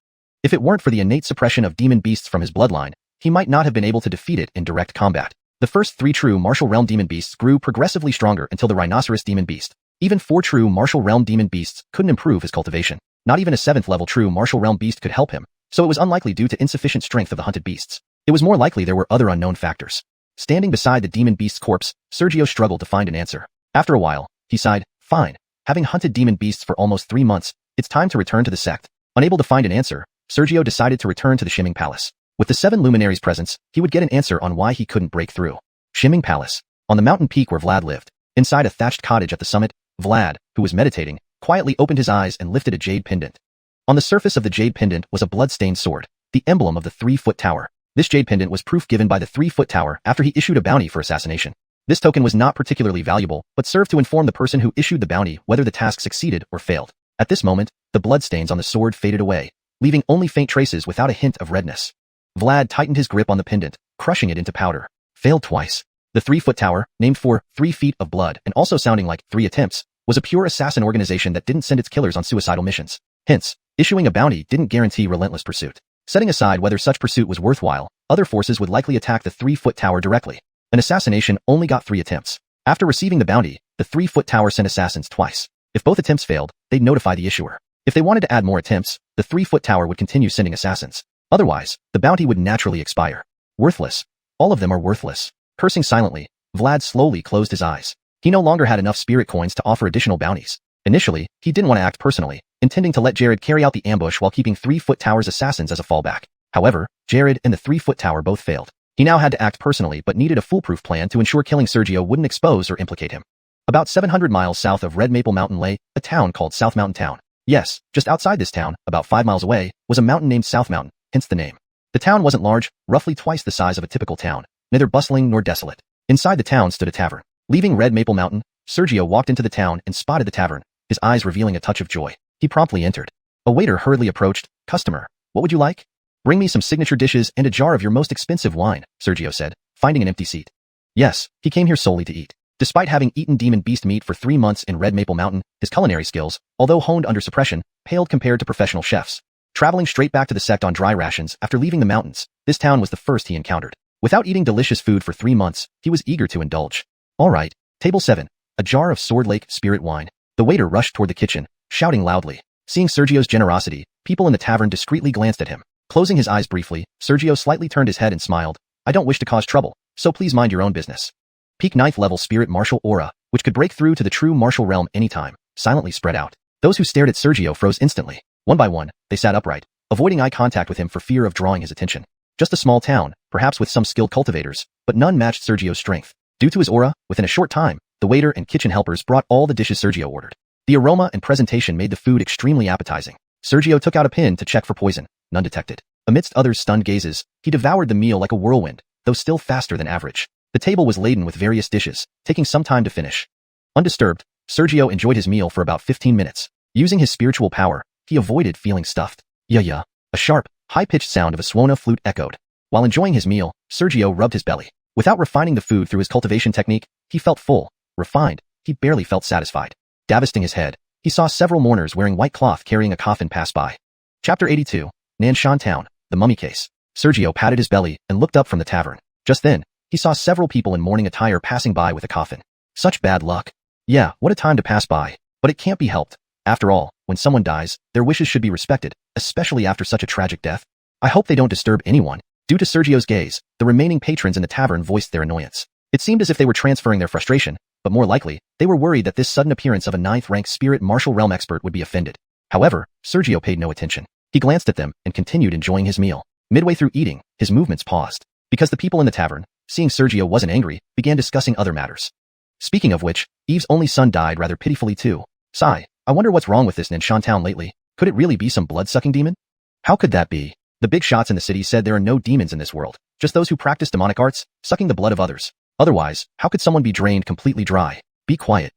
If it weren't for the innate suppression of demon beasts from his bloodline, he might not have been able to defeat it in direct combat. The first 3 true martial realm demon beasts grew progressively stronger until the rhinoceros demon beast. Even 4 true martial realm demon beasts couldn't improve his cultivation. Not even a 7th level true martial realm beast could help him, so it was unlikely due to insufficient strength of the hunted beasts. It was more likely there were other unknown factors. Standing beside the demon beast's corpse, Sergio struggled to find an answer. After a while, he sighed, fine. Having hunted demon beasts for almost 3 months, it's time to return to the sect. Unable to find an answer, Sergio decided to return to the Shimming Palace. With the 7 luminaries' presence, he would get an answer on why he couldn't break through. Shimming Palace. On the mountain peak where Vlad lived. Inside a thatched cottage at the summit, Vlad, who was meditating, quietly opened his eyes and lifted a jade pendant. On the surface of the jade pendant was a blood-stained sword, the emblem of the 3-foot tower. This jade pendant was proof given by the 3-foot tower after he issued a bounty for assassination. This token was not particularly valuable, but served to inform the person who issued the bounty whether the task succeeded or failed. At this moment, the bloodstains on the sword faded away, leaving only faint traces without a hint of redness. Vlad tightened his grip on the pendant, crushing it into powder. Failed twice. The 3-foot tower, named for 3 feet of blood and also sounding like 3 attempts, was a pure assassin organization that didn't send its killers on suicidal missions. Hence, issuing a bounty didn't guarantee relentless pursuit. Setting aside whether such pursuit was worthwhile, other forces would likely attack the 3-foot tower directly. An assassination only got 3 attempts. After receiving the bounty, the 3-foot tower sent assassins twice. If both attempts failed, they'd notify the issuer. If they wanted to add more attempts, the 3-foot tower would continue sending assassins. Otherwise, the bounty would naturally expire. Worthless. All of them are worthless. Cursing silently, Vlad slowly closed his eyes. He no longer had enough spirit coins to offer additional bounties. Initially, he didn't want to act personally, intending to let Jared carry out the ambush while keeping 3-foot tower's assassins as a fallback. However, Jared and the 3-foot tower both failed. He now had to act personally but needed a foolproof plan to ensure killing Sergio wouldn't expose or implicate him. About 700 miles south of Red Maple Mountain lay a town called South Mountain Town. Yes, just outside this town, about 5 miles away, was a mountain named South Mountain, hence the name. The town wasn't large, roughly twice the size of a typical town, neither bustling nor desolate. Inside the town stood a tavern. Leaving Red Maple Mountain, Sergio walked into the town and spotted the tavern, his eyes revealing a touch of joy. He promptly entered. A waiter hurriedly approached. "Customer, what would you like?" "Bring me some signature dishes and a jar of your most expensive wine," Sergio said, finding an empty seat. Yes, he came here solely to eat. Despite having eaten demon beast meat for 3 months in Red Maple Mountain, his culinary skills, although honed under suppression, paled compared to professional chefs. Traveling straight back to the sect on dry rations after leaving the mountains, this town was the first he encountered. Without eating delicious food for 3 months, he was eager to indulge. All right, table 7. A jar of Sword Lake spirit wine. The waiter rushed toward the kitchen, shouting loudly. Seeing Sergio's generosity, people in the tavern discreetly glanced at him. Closing his eyes briefly, Sergio slightly turned his head and smiled. I don't wish to cause trouble, so please mind your own business. Peak 9th level spirit martial aura, which could break through to the true martial realm anytime, silently spread out. Those who stared at Sergio froze instantly. One by one, they sat upright, avoiding eye contact with him for fear of drawing his attention. Just a small town, perhaps with some skilled cultivators, but none matched Sergio's strength. Due to his aura, within a short time, the waiter and kitchen helpers brought all the dishes Sergio ordered. The aroma and presentation made the food extremely appetizing. Sergio took out a pin to check for poison, none detected. Amidst others' stunned gazes, he devoured the meal like a whirlwind, though still faster than average. The table was laden with various dishes, taking some time to finish. Undisturbed, Sergio enjoyed his meal for about 15 minutes. Using his spiritual power, he avoided feeling stuffed. Yeah. A sharp, high-pitched sound of a Swana flute echoed. While enjoying his meal, Sergio rubbed his belly. Without refining the food through his cultivation technique, he felt full. Refined, he barely felt satisfied. Divesting his head, he saw several mourners wearing white cloth carrying a coffin pass by. Chapter 82. Nanshan Town, the mummy case. Sergio patted his belly and looked up from the tavern. Just then, he saw several people in mourning attire passing by with a coffin. Such bad luck. Yeah, what a time to pass by. But it can't be helped. After all, when someone dies, their wishes should be respected, especially after such a tragic death. I hope they don't disturb anyone. Due to Sergio's gaze, the remaining patrons in the tavern voiced their annoyance. It seemed as if they were transferring their frustration, but more likely, they were worried that this sudden appearance of a 9th-ranked spirit martial realm expert would be offended. However, Sergio paid no attention. He glanced at them and continued enjoying his meal. Midway through eating, his movements paused. Because the people in the tavern, seeing Sergio wasn't angry, began discussing other matters. Speaking of which, Eve's only son died rather pitifully too. Sigh, I wonder what's wrong with this Nanshan town lately. Could it really be some blood-sucking demon? How could that be? The big shots in the city said there are no demons in this world, just those who practice demonic arts, sucking the blood of others. Otherwise, how could someone be drained completely dry? Be quiet.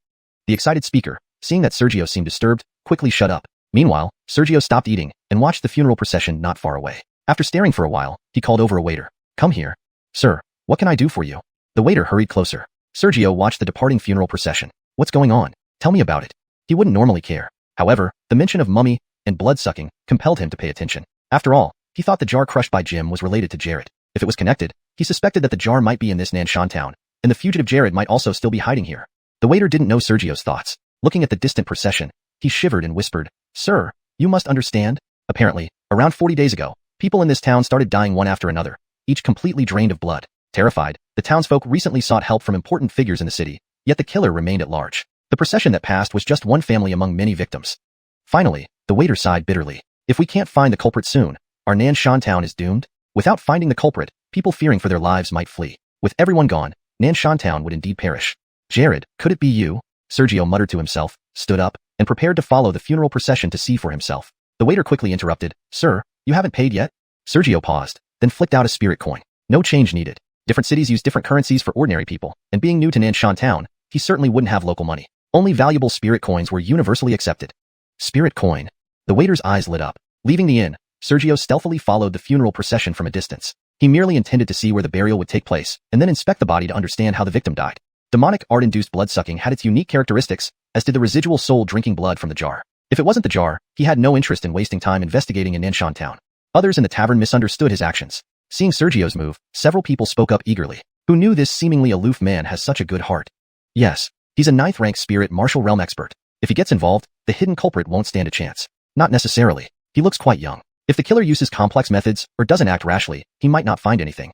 The excited speaker, seeing that Sergio seemed disturbed, quickly shut up. Meanwhile, Sergio stopped eating and watched the funeral procession not far away. After staring for a while, he called over a waiter. Come here. Sir, what can I do for you? The waiter hurried closer. Sergio watched the departing funeral procession. What's going on? Tell me about it. He wouldn't normally care. However, the mention of mummy and blood-sucking compelled him to pay attention. After all, he thought the jar crushed by Jim was related to Jared. If it was connected, he suspected that the jar might be in this Nanshan town, and the fugitive Jared might also still be hiding here. The waiter didn't know Sergio's thoughts. Looking at the distant procession, he shivered and whispered, Sir, you must understand. Apparently, around 40 days ago, people in this town started dying one after another, each completely drained of blood. Terrified, the townsfolk recently sought help from important figures in the city, yet the killer remained at large. The procession that passed was just one family among many victims. Finally, the waiter sighed bitterly. If we can't find the culprit soon, our Nanshan town is doomed. Without finding the culprit, people fearing for their lives might flee. With everyone gone, Nanshan town would indeed perish. Jared, could it be you? Sergio muttered to himself, stood up, and prepared to follow the funeral procession to see for himself. The waiter quickly interrupted. Sir, you haven't paid yet? Sergio paused, then flicked out a spirit coin. No change needed. Different cities use different currencies for ordinary people, and being new to Nanshan town, he certainly wouldn't have local money. Only valuable spirit coins were universally accepted. Spirit coin. The waiter's eyes lit up. Leaving the inn, Sergio stealthily followed the funeral procession from a distance. He merely intended to see where the burial would take place, and then inspect the body to understand how the victim died. Demonic art-induced blood-sucking had its unique characteristics, as did the residual soul drinking blood from the jar. If it wasn't the jar, he had no interest in wasting time investigating in Nanshan town. Others in the tavern misunderstood his actions. Seeing Sergio's move, several people spoke up eagerly. Who knew this seemingly aloof man has such a good heart? Yes, he's a 9th-rank spirit martial realm expert. If he gets involved, the hidden culprit won't stand a chance. Not necessarily. He looks quite young. If the killer uses complex methods or doesn't act rashly, he might not find anything.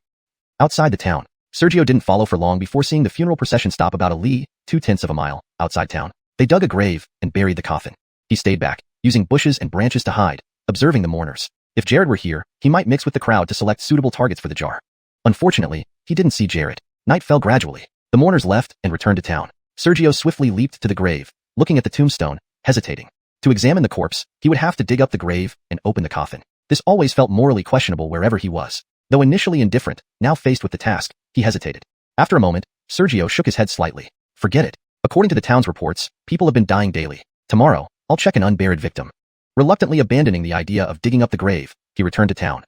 Outside the town, Sergio didn't follow for long before seeing the funeral procession stop about a li, 2/10 of a mile, outside town. They dug a grave and buried the coffin. He stayed back, using bushes and branches to hide, observing the mourners. If Jared were here, he might mix with the crowd to select suitable targets for the jar. Unfortunately, he didn't see Jared. Night fell gradually. The mourners left and returned to town. Sergio swiftly leaped to the grave, looking at the tombstone, hesitating. To examine the corpse, he would have to dig up the grave and open the coffin. This always felt morally questionable wherever he was. Though initially indifferent, now faced with the task, he hesitated. After a moment, Sergio shook his head slightly. Forget it. According to the town's reports, people have been dying daily. Tomorrow, I'll check an unburied victim. Reluctantly abandoning the idea of digging up the grave, he returned to town.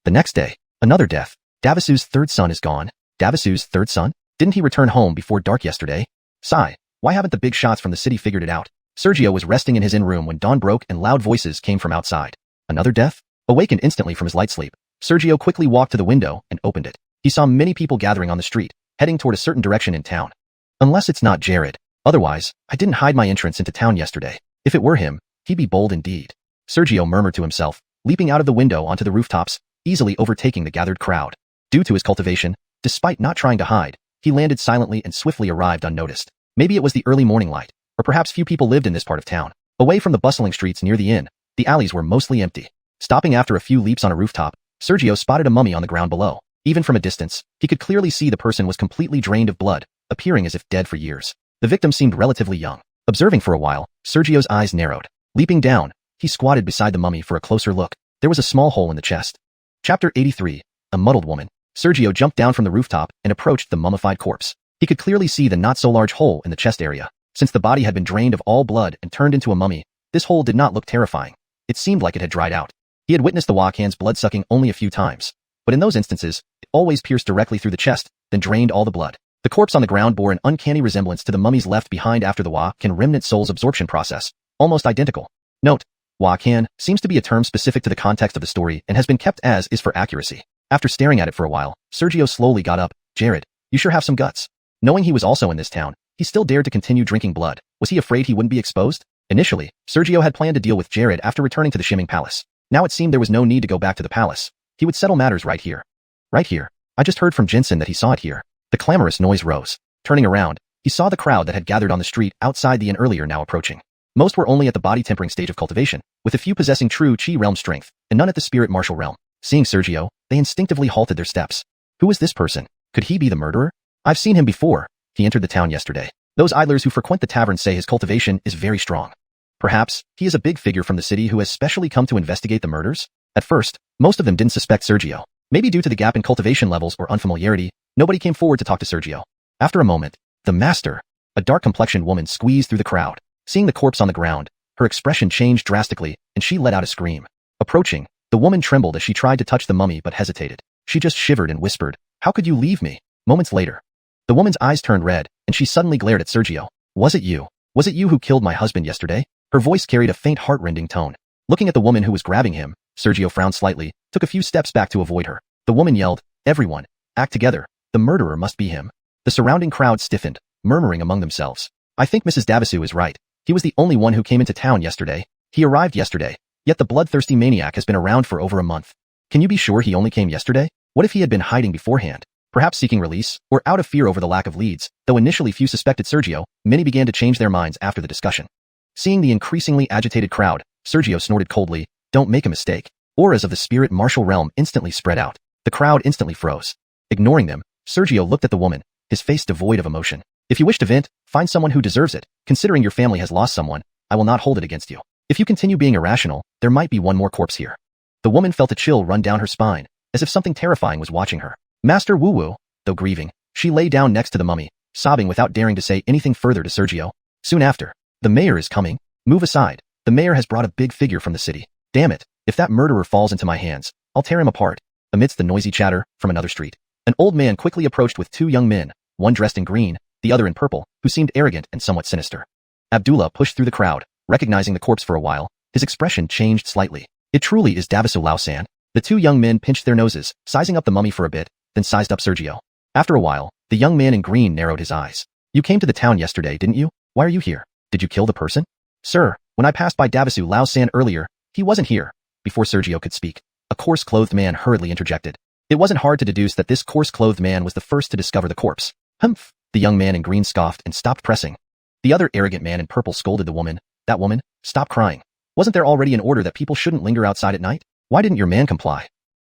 The next day, another death. Davisu's third son is gone. Davisu's third son? Didn't he return home before dark yesterday? Sigh. Why haven't the big shots from the city figured it out? Sergio was resting in his inn room when dawn broke and loud voices came from outside. Another death? Awakened instantly from his light sleep, Sergio quickly walked to the window and opened it. He saw many people gathering on the street, heading toward a certain direction in town. Unless it's not Jared. Otherwise, I didn't hide my entrance into town yesterday. If it were him, he'd be bold indeed. Sergio murmured to himself, leaping out of the window onto the rooftops, easily overtaking the gathered crowd. Due to his cultivation, despite not trying to hide, he landed silently and swiftly arrived unnoticed. Maybe it was the early morning light, or perhaps few people lived in this part of town. Away from the bustling streets near the inn, the alleys were mostly empty. Stopping after a few leaps on a rooftop, Sergio spotted a mummy on the ground below. Even from a distance, he could clearly see the person was completely drained of blood, appearing as if dead for years. The victim seemed relatively young. Observing for a while, Sergio's eyes narrowed. Leaping down, he squatted beside the mummy for a closer look. There was a small hole in the chest. Chapter 83. A muddled woman. Sergio jumped down from the rooftop and approached the mummified corpse. He could clearly see the not-so-large hole in the chest area. Since the body had been drained of all blood and turned into a mummy, this hole did not look terrifying. It seemed like it had dried out. He had witnessed the Wakan's blood-sucking only a few times, but in those instances, it always pierced directly through the chest, then drained all the blood. The corpse on the ground bore an uncanny resemblance to the mummies left behind after the Wakan remnant soul's absorption process, almost identical. Note: Wakan seems to be a term specific to the context of the story and has been kept as is for accuracy. After staring at it for a while, Sergio slowly got up. Jared, you sure have some guts. Knowing he was also in this town, he still dared to continue drinking blood. Was he afraid he wouldn't be exposed? Initially, Sergio had planned to deal with Jared after returning to the Shimming Palace. Now it seemed there was no need to go back to the palace. He would settle matters right here. Right here. I just heard from Jensen that he saw it here. The clamorous noise rose. Turning around, he saw the crowd that had gathered on the street outside the inn earlier now approaching. Most were only at the body tempering stage of cultivation, with a few possessing true Qi realm strength, and none at the spirit martial realm. Seeing Sergio, they instinctively halted their steps. Who was this person? Could he be the murderer? I've seen him before. He entered the town yesterday. Those idlers who frequent the tavern say his cultivation is very strong. Perhaps, he is a big figure from the city who has specially come to investigate the murders? At first, most of them didn't suspect Sergio. Maybe due to the gap in cultivation levels or unfamiliarity, nobody came forward to talk to Sergio. After a moment, the master, a dark-complexioned woman, squeezed through the crowd. Seeing the corpse on the ground, her expression changed drastically, and she let out a scream. Approaching, the woman trembled as she tried to touch the mummy but hesitated. She just shivered and whispered, "How could you leave me?" Moments later, the woman's eyes turned red, and she suddenly glared at Sergio. Was it you? Was it you who killed my husband yesterday? Her voice carried a faint heart-rending tone. Looking at the woman who was grabbing him, Sergio frowned slightly, took a few steps back to avoid her. The woman yelled, "Everyone, act together. The murderer must be him." The surrounding crowd stiffened, murmuring among themselves. I think Mrs. Davisu is right. He was the only one who came into town yesterday. He arrived yesterday, yet the bloodthirsty maniac has been around for over a month. Can you be sure he only came yesterday? What if he had been hiding beforehand? Perhaps seeking release, or out of fear over the lack of leads. Though initially few suspected Sergio, many began to change their minds after the discussion. Seeing the increasingly agitated crowd, Sergio snorted coldly, "Don't make a mistake." Auras of the spirit martial realm instantly spread out. The crowd instantly froze. Ignoring them, Sergio looked at the woman, his face devoid of emotion. "If you wish to vent, find someone who deserves it. Considering your family has lost someone, I will not hold it against you. If you continue being irrational, there might be one more corpse here." The woman felt a chill run down her spine, as if something terrifying was watching her. Master Wu Wu, though grieving, she lay down next to the mummy, sobbing without daring to say anything further to Sergio. Soon after, "The mayor is coming. Move aside. The mayor has brought a big figure from the city. Damn it, if that murderer falls into my hands, I'll tear him apart." Amidst the noisy chatter, from another street, an old man quickly approached with two young men, one dressed in green, the other in purple, who seemed arrogant and somewhat sinister. Abdullah pushed through the crowd, recognizing the corpse for a while. His expression changed slightly. "It truly is Davisu Lao-san." The two young men pinched their noses, sizing up the mummy for a bit, then sized up Sergio. After a while, the young man in green narrowed his eyes. "You came to the town yesterday, didn't you? Why are you here? Did you kill the person?" "Sir, when I passed by Davisu Lao-san earlier, he wasn't here." Before Sergio could speak, a coarse-clothed man hurriedly interjected. It wasn't hard to deduce that this coarse-clothed man was the first to discover the corpse. "Humph!" The young man in green scoffed and stopped pressing. The other arrogant man in purple scolded the woman. "That woman, stop crying. Wasn't there already an order that people shouldn't linger outside at night? Why didn't your man comply?"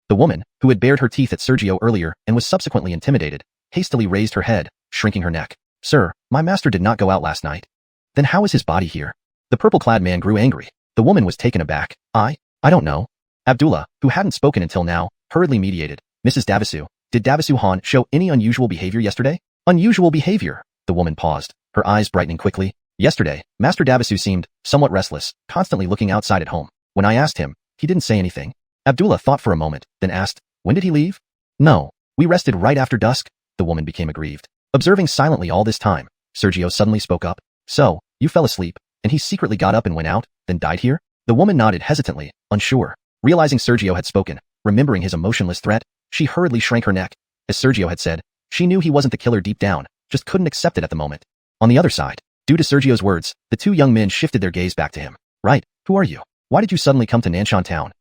The woman, who had bared her teeth at Sergio earlier and was subsequently intimidated, hastily raised her head, shrinking her neck. "Sir, my master did not go out last night." "Then how is his body here?" The purple-clad man grew angry. The woman was taken aback. I don't know." Abdullah, who hadn't spoken until now, hurriedly mediated. "Mrs. Davisu, did Davisu Han show any unusual behavior yesterday?" "Unusual behavior?" The woman paused, her eyes brightening quickly. "Yesterday, Master Davisu seemed somewhat restless, constantly looking outside at home. When I asked him, he didn't say anything." Abdullah thought for a moment, then asked, "When did he leave?" "No, we rested right after dusk." The woman became aggrieved. Observing silently all this time, Sergio suddenly spoke up. So, you fell asleep, and he secretly got up and went out, then died here? The woman nodded hesitantly, unsure. Realizing Sergio had spoken, remembering his emotionless threat, she hurriedly shrank her neck. As Sergio had said, she knew he wasn't the killer deep down, just couldn't accept it at the moment. On the other side, due to Sergio's words, the two young men shifted their gaze back to him. Right, who are you? Why did you suddenly come to Nanshan town?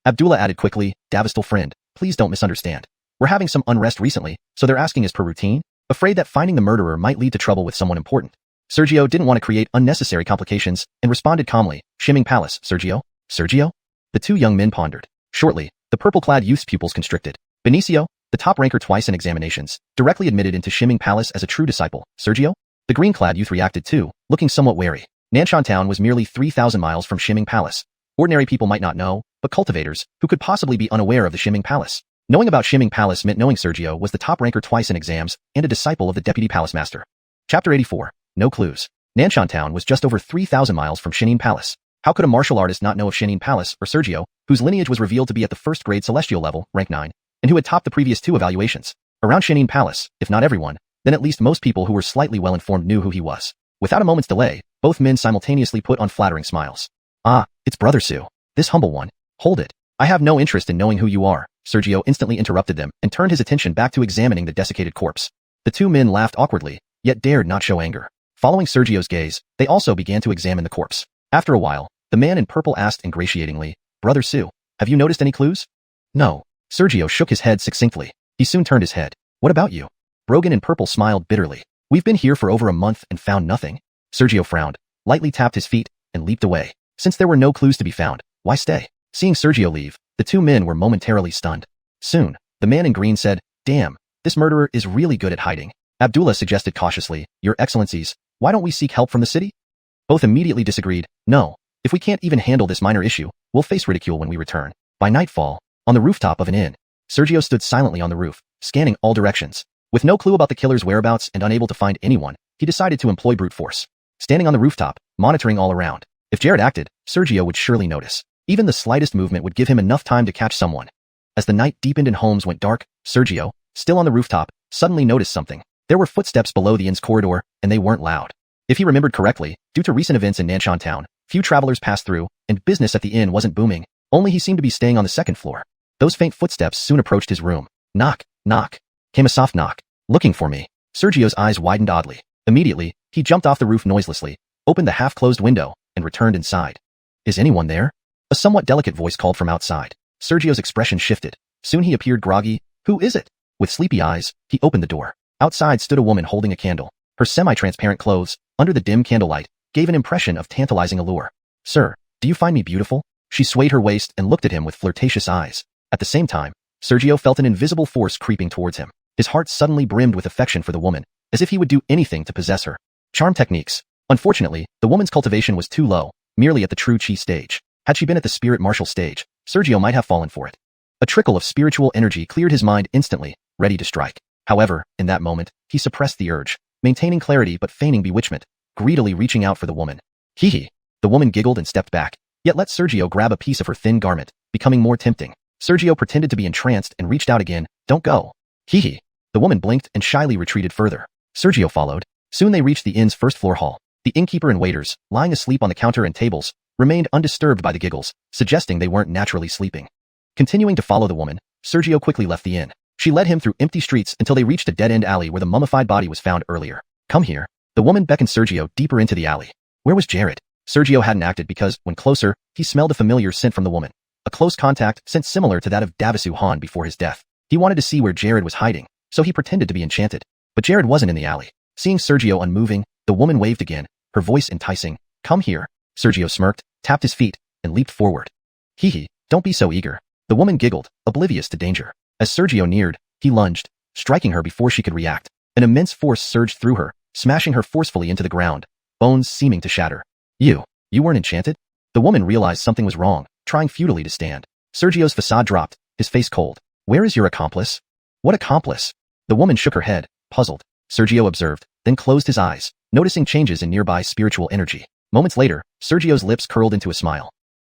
Abdullah added quickly, Davistal friend, please don't misunderstand. We're having some unrest recently, so they're asking as per routine, afraid that finding the murderer might lead to trouble with someone important. Sergio didn't want to create unnecessary complications and responded calmly, Shimming Palace, Sergio? Sergio? The two young men pondered. Shortly, the purple-clad youth's pupils constricted. Benicio, the top ranker twice in examinations, directly admitted into Shimming Palace as a true disciple. Sergio? The green-clad youth reacted too, looking somewhat wary. Nanshan town was merely 3,000 miles from Shimming Palace. Ordinary people might not know, but cultivators, who could possibly be unaware of the Shimming Palace. Knowing about Shimming Palace meant knowing Sergio was the top ranker twice in exams and a disciple of the deputy palace master. Chapter 84. No clues. Nanshan town was just over 3,000 miles from Shimming Palace. How could a martial artist not know of Shimming Palace or Sergio, whose lineage was revealed to be at the first grade celestial level, rank 9, and who had topped the previous 2 evaluations? Around Shimming Palace, if not everyone, then at least most people who were slightly well-informed knew who he was. Without a moment's delay, both men simultaneously put on flattering smiles. Ah, it's Brother Su. This humble one. Hold it. I have no interest in knowing who you are. Sergio instantly interrupted them and turned his attention back to examining the desiccated corpse. The two men laughed awkwardly, yet dared not show anger. Following Sergio's gaze, they also began to examine the corpse. After a while, the man in purple asked ingratiatingly, Brother Su, have you noticed any clues? No. Sergio shook his head succinctly. He soon turned his head. What about you? Brogan in purple smiled bitterly. We've been here for over a month and found nothing. Sergio frowned, lightly tapped his feet, and leaped away. Since there were no clues to be found, why stay? Seeing Sergio leave, the two men were momentarily stunned. Soon, the man in green said, Damn, this murderer is really good at hiding. Abdullah suggested cautiously, Your Excellencies, why don't we seek help from the city? Both immediately disagreed. No, if we can't even handle this minor issue, we'll face ridicule when we return. By nightfall, on the rooftop of an inn, Sergio stood silently on the roof, scanning all directions. With no clue about the killer's whereabouts and unable to find anyone, he decided to employ brute force. Standing on the rooftop, monitoring all around. If Jared acted, Sergio would surely notice. Even the slightest movement would give him enough time to catch someone. As the night deepened and homes went dark, Sergio, still on the rooftop, suddenly noticed something. There were footsteps below the inn's corridor, and they weren't loud. If he remembered correctly, due to recent events in Nanshan town, few travelers passed through, and business at the inn wasn't booming, only he seemed to be staying on the second floor. Those faint footsteps soon approached his room. Knock, knock. Came a soft knock. Looking for me. Sergio's eyes widened oddly. Immediately, he jumped off the roof noiselessly, opened the half-closed window, and returned inside. Is anyone there? A somewhat delicate voice called from outside. Sergio's expression shifted. Soon he appeared groggy. Who is it? With sleepy eyes, he opened the door. Outside stood a woman holding a candle. Her semi-transparent clothes, under the dim candlelight, gave an impression of tantalizing allure. Sir, do you find me beautiful? She swayed her waist and looked at him with flirtatious eyes. At the same time, Sergio felt an invisible force creeping towards him. His heart suddenly brimmed with affection for the woman, as if he would do anything to possess her. Charm techniques. Unfortunately, the woman's cultivation was too low, merely at the true chi stage. Had she been at the spirit martial stage, Sergio might have fallen for it. A trickle of spiritual energy cleared his mind instantly, ready to strike. However, in that moment, he suppressed the urge, maintaining clarity but feigning bewitchment, greedily reaching out for the woman. Hee. The woman giggled and stepped back, yet let Sergio grab a piece of her thin garment, becoming more tempting. Sergio pretended to be entranced and reached out again. Don't go. Hee. The woman blinked and shyly retreated further. Sergio followed. Soon they reached the inn's first-floor hall. The innkeeper and waiters, lying asleep on the counter and tables, remained undisturbed by the giggles, suggesting they weren't naturally sleeping. Continuing to follow the woman, Sergio quickly left the inn. She led him through empty streets until they reached a dead-end alley where the mummified body was found earlier. Come here. The woman beckoned Sergio deeper into the alley. Where was Jared? Sergio hadn't acted because, when closer, he smelled a familiar scent from the woman. A close contact scent similar to that of Davisu Han before his death. He wanted to see where Jared was hiding, so he pretended to be enchanted. But Jared wasn't in the alley. Seeing Sergio unmoving, the woman waved again, her voice enticing. Come here. Sergio smirked, tapped his feet, and leaped forward. Hee, don't be so eager. The woman giggled, oblivious to danger. As Sergio neared, he lunged, striking her before she could react. An immense force surged through her, smashing her forcefully into the ground, bones seeming to shatter. You weren't enchanted? The woman realized something was wrong, trying futilely to stand. Sergio's facade dropped, his face cold. Where is your accomplice? What accomplice? The woman shook her head, puzzled. Sergio observed, then closed his eyes, noticing changes in nearby spiritual energy. Moments later, Sergio's lips curled into a smile.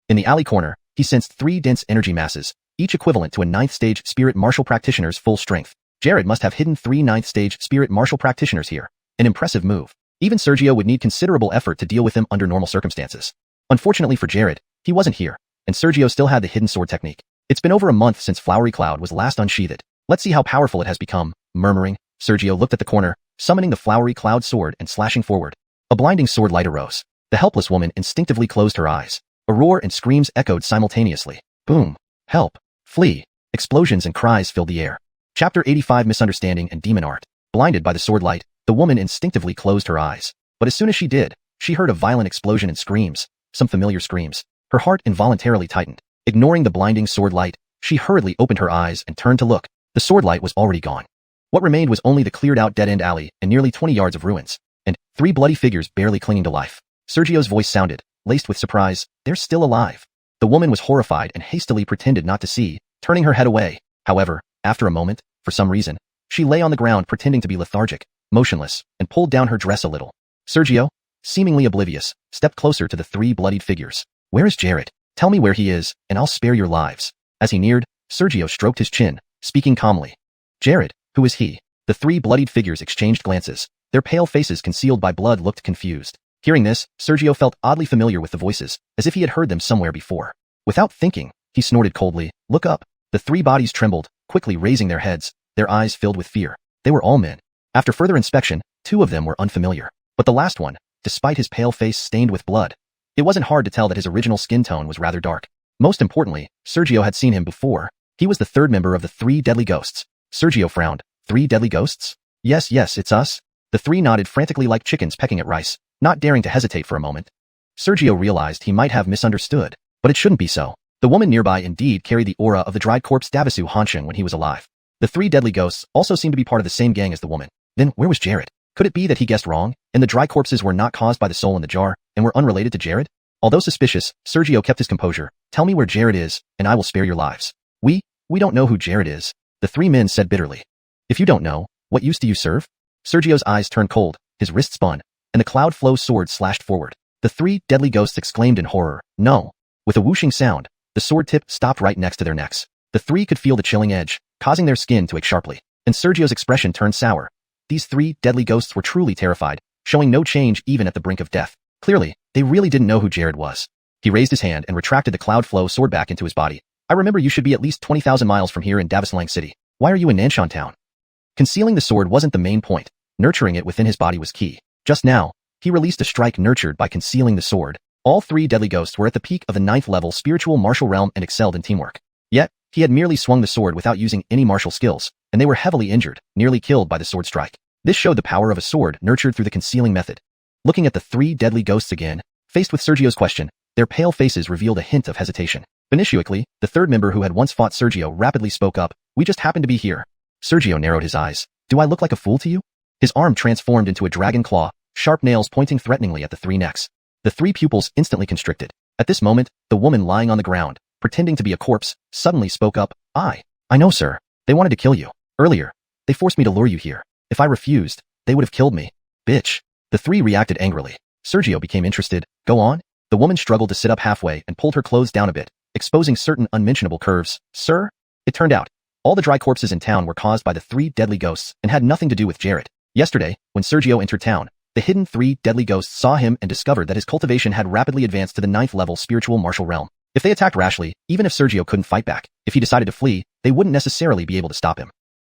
In the alley corner, he sensed 3 dense energy masses, each equivalent to a 9th stage spirit martial practitioner's full strength. Jared must have hidden 3 9th stage spirit martial practitioners here. An impressive move. Even Sergio would need considerable effort to deal with him under normal circumstances. Unfortunately for Jared, he wasn't here, and Sergio still had the hidden sword technique. It's been over a month since Flowery Cloud was last unsheathed. Let's see how powerful it has become. Murmuring, Sergio looked at the corner, summoning the Flowery Cloud sword and slashing forward. A blinding sword light arose. The helpless woman instinctively closed her eyes. A roar and screams echoed simultaneously. Boom. Help. Flee. Explosions and cries filled the air. Chapter 85 Misunderstanding and Demon Art. Blinded by the sword light, the woman instinctively closed her eyes. But as soon as she did, she heard a violent explosion and screams, some familiar screams. Her heart involuntarily tightened. Ignoring the blinding sword light, she hurriedly opened her eyes and turned to look. The sword light was already gone. What remained was only the cleared-out dead-end alley and nearly 20 yards of ruins, and 3 bloody figures barely clinging to life. Sergio's voice sounded, laced with surprise, "They're still alive." The woman was horrified and hastily pretended not to see, turning her head away. However, after a moment, for some reason, she lay on the ground pretending to be lethargic, motionless, and pulled down her dress a little. Sergio, seemingly oblivious, stepped closer to the 3 bloodied figures. "Where is Jared? Tell me where he is, and I'll spare your lives." As he neared, Sergio stroked his chin, speaking calmly. "Jared, who is he?" The 3 bloodied figures exchanged glances. Their pale faces concealed by blood looked confused. Hearing this, Sergio felt oddly familiar with the voices, as if he had heard them somewhere before. Without thinking, he snorted coldly, "Look up." The 3 bodies trembled, quickly raising their heads, their eyes filled with fear. They were all men. After further inspection, 2 of them were unfamiliar. But the last one, despite his pale face stained with blood, it wasn't hard to tell that his original skin tone was rather dark. Most importantly, Sergio had seen him before. He was the 3rd member of the 3 deadly ghosts. Sergio frowned. 3 deadly ghosts? Yes, it's us. The 3 nodded frantically like chickens pecking at rice, not daring to hesitate for a moment. Sergio realized he might have misunderstood, but it shouldn't be so. The woman nearby indeed carried the aura of the dried corpse Davisu Hanshin when he was alive. The 3 deadly ghosts also seemed to be part of the same gang as the woman. Then where was Jared? Could it be that he guessed wrong, and the dry corpses were not caused by the soul in the jar, and were unrelated to Jared? Although suspicious, Sergio kept his composure. "Tell me where Jared is, and I will spare your lives." We don't know who Jared is," the 3 men said bitterly. "If you don't know, what use do you serve?" Sergio's eyes turned cold, his wrist spun, and the cloud flow sword slashed forward. The 3 deadly ghosts exclaimed in horror, "No." With a whooshing sound, the sword tip stopped right next to their necks. The 3 could feel the chilling edge, causing their skin to ache sharply, and Sergio's expression turned sour. These 3 deadly ghosts were truly terrified, showing no change even at the brink of death. Clearly, they really didn't know who Jared was. He raised his hand and retracted the cloud flow sword back into his body. "I remember you should be at least 20,000 miles from here in Xianxia City. Why are you in Nanshan Town?" Concealing the sword wasn't the main point. Nurturing it within his body was key. Just now, he released a strike nurtured by concealing the sword. All 3 deadly ghosts were at the peak of the 9th level spiritual martial realm and excelled in teamwork. Yet, he had merely swung the sword without using any martial skills, and they were heavily injured, nearly killed by the sword strike. This showed the power of a sword nurtured through the concealing method. Looking at the 3 deadly ghosts again, faced with Sergio's question, their pale faces revealed a hint of hesitation. Initially, the 3rd member who had once fought Sergio rapidly spoke up, "We just happened to be here." Sergio narrowed his eyes. "Do I look like a fool to you?" His arm transformed into a dragon claw, sharp nails pointing threateningly at the 3 necks. The 3 pupils instantly constricted. At this moment, the woman lying on the ground, pretending to be a corpse, suddenly spoke up, I know, sir. They wanted to kill you. Earlier, they forced me to lure you here. If I refused, they would have killed me." "Bitch." The 3 reacted angrily. Sergio became interested. "Go on." The woman struggled to sit up halfway and pulled her clothes down a bit, exposing certain unmentionable curves. "Sir?" It turned out, all the dry corpses in town were caused by the 3 deadly ghosts and had nothing to do with Jared. Yesterday, when Sergio entered town, the hidden 3 deadly ghosts saw him and discovered that his cultivation had rapidly advanced to the 9th level spiritual martial realm. If they attacked rashly, even if Sergio couldn't fight back, if he decided to flee, they wouldn't necessarily be able to stop him.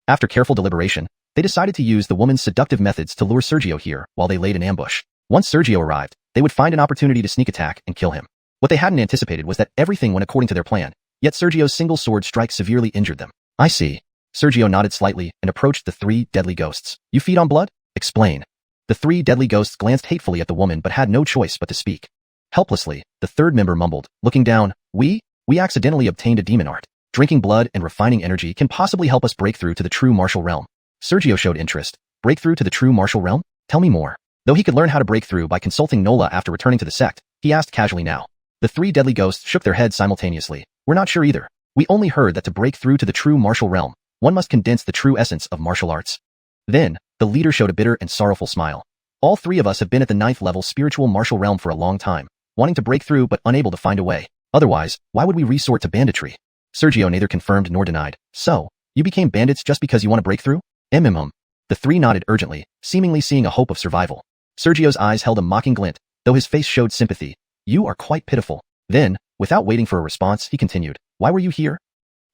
After careful deliberation, they decided to use the woman's seductive methods to lure Sergio here while they laid an ambush. Once Sergio arrived, they would find an opportunity to sneak attack and kill him. What they hadn't anticipated was that everything went according to their plan, yet Sergio's single sword strike severely injured them. "I see." Sergio nodded slightly and approached the 3 deadly ghosts. "You feed on blood? Explain." The 3 deadly ghosts glanced hatefully at the woman but had no choice but to speak. Helplessly, the 3rd member mumbled, looking down, We accidentally obtained a demon art. Drinking blood and refining energy can possibly help us break through to the true martial realm." Sergio showed interest. "Breakthrough to the true martial realm? Tell me more." Though he could learn how to break through by consulting Nola after returning to the sect, he asked casually now. The 3 deadly ghosts shook their heads simultaneously. "We're not sure either. We only heard that to break through to the true martial realm, one must condense the true essence of martial arts." Then, the leader showed a bitter and sorrowful smile. "All 3 of us have been at the 9th level spiritual martial realm for a long time, wanting to break through but unable to find a way. Otherwise, why would we resort to banditry?" Sergio neither confirmed nor denied. "So, you became bandits just because you want to break through?" The 3 nodded urgently, seemingly seeing a hope of survival. Sergio's eyes held a mocking glint, though his face showed sympathy. You are quite pitiful. Then, without waiting for a response, he continued, why were you here?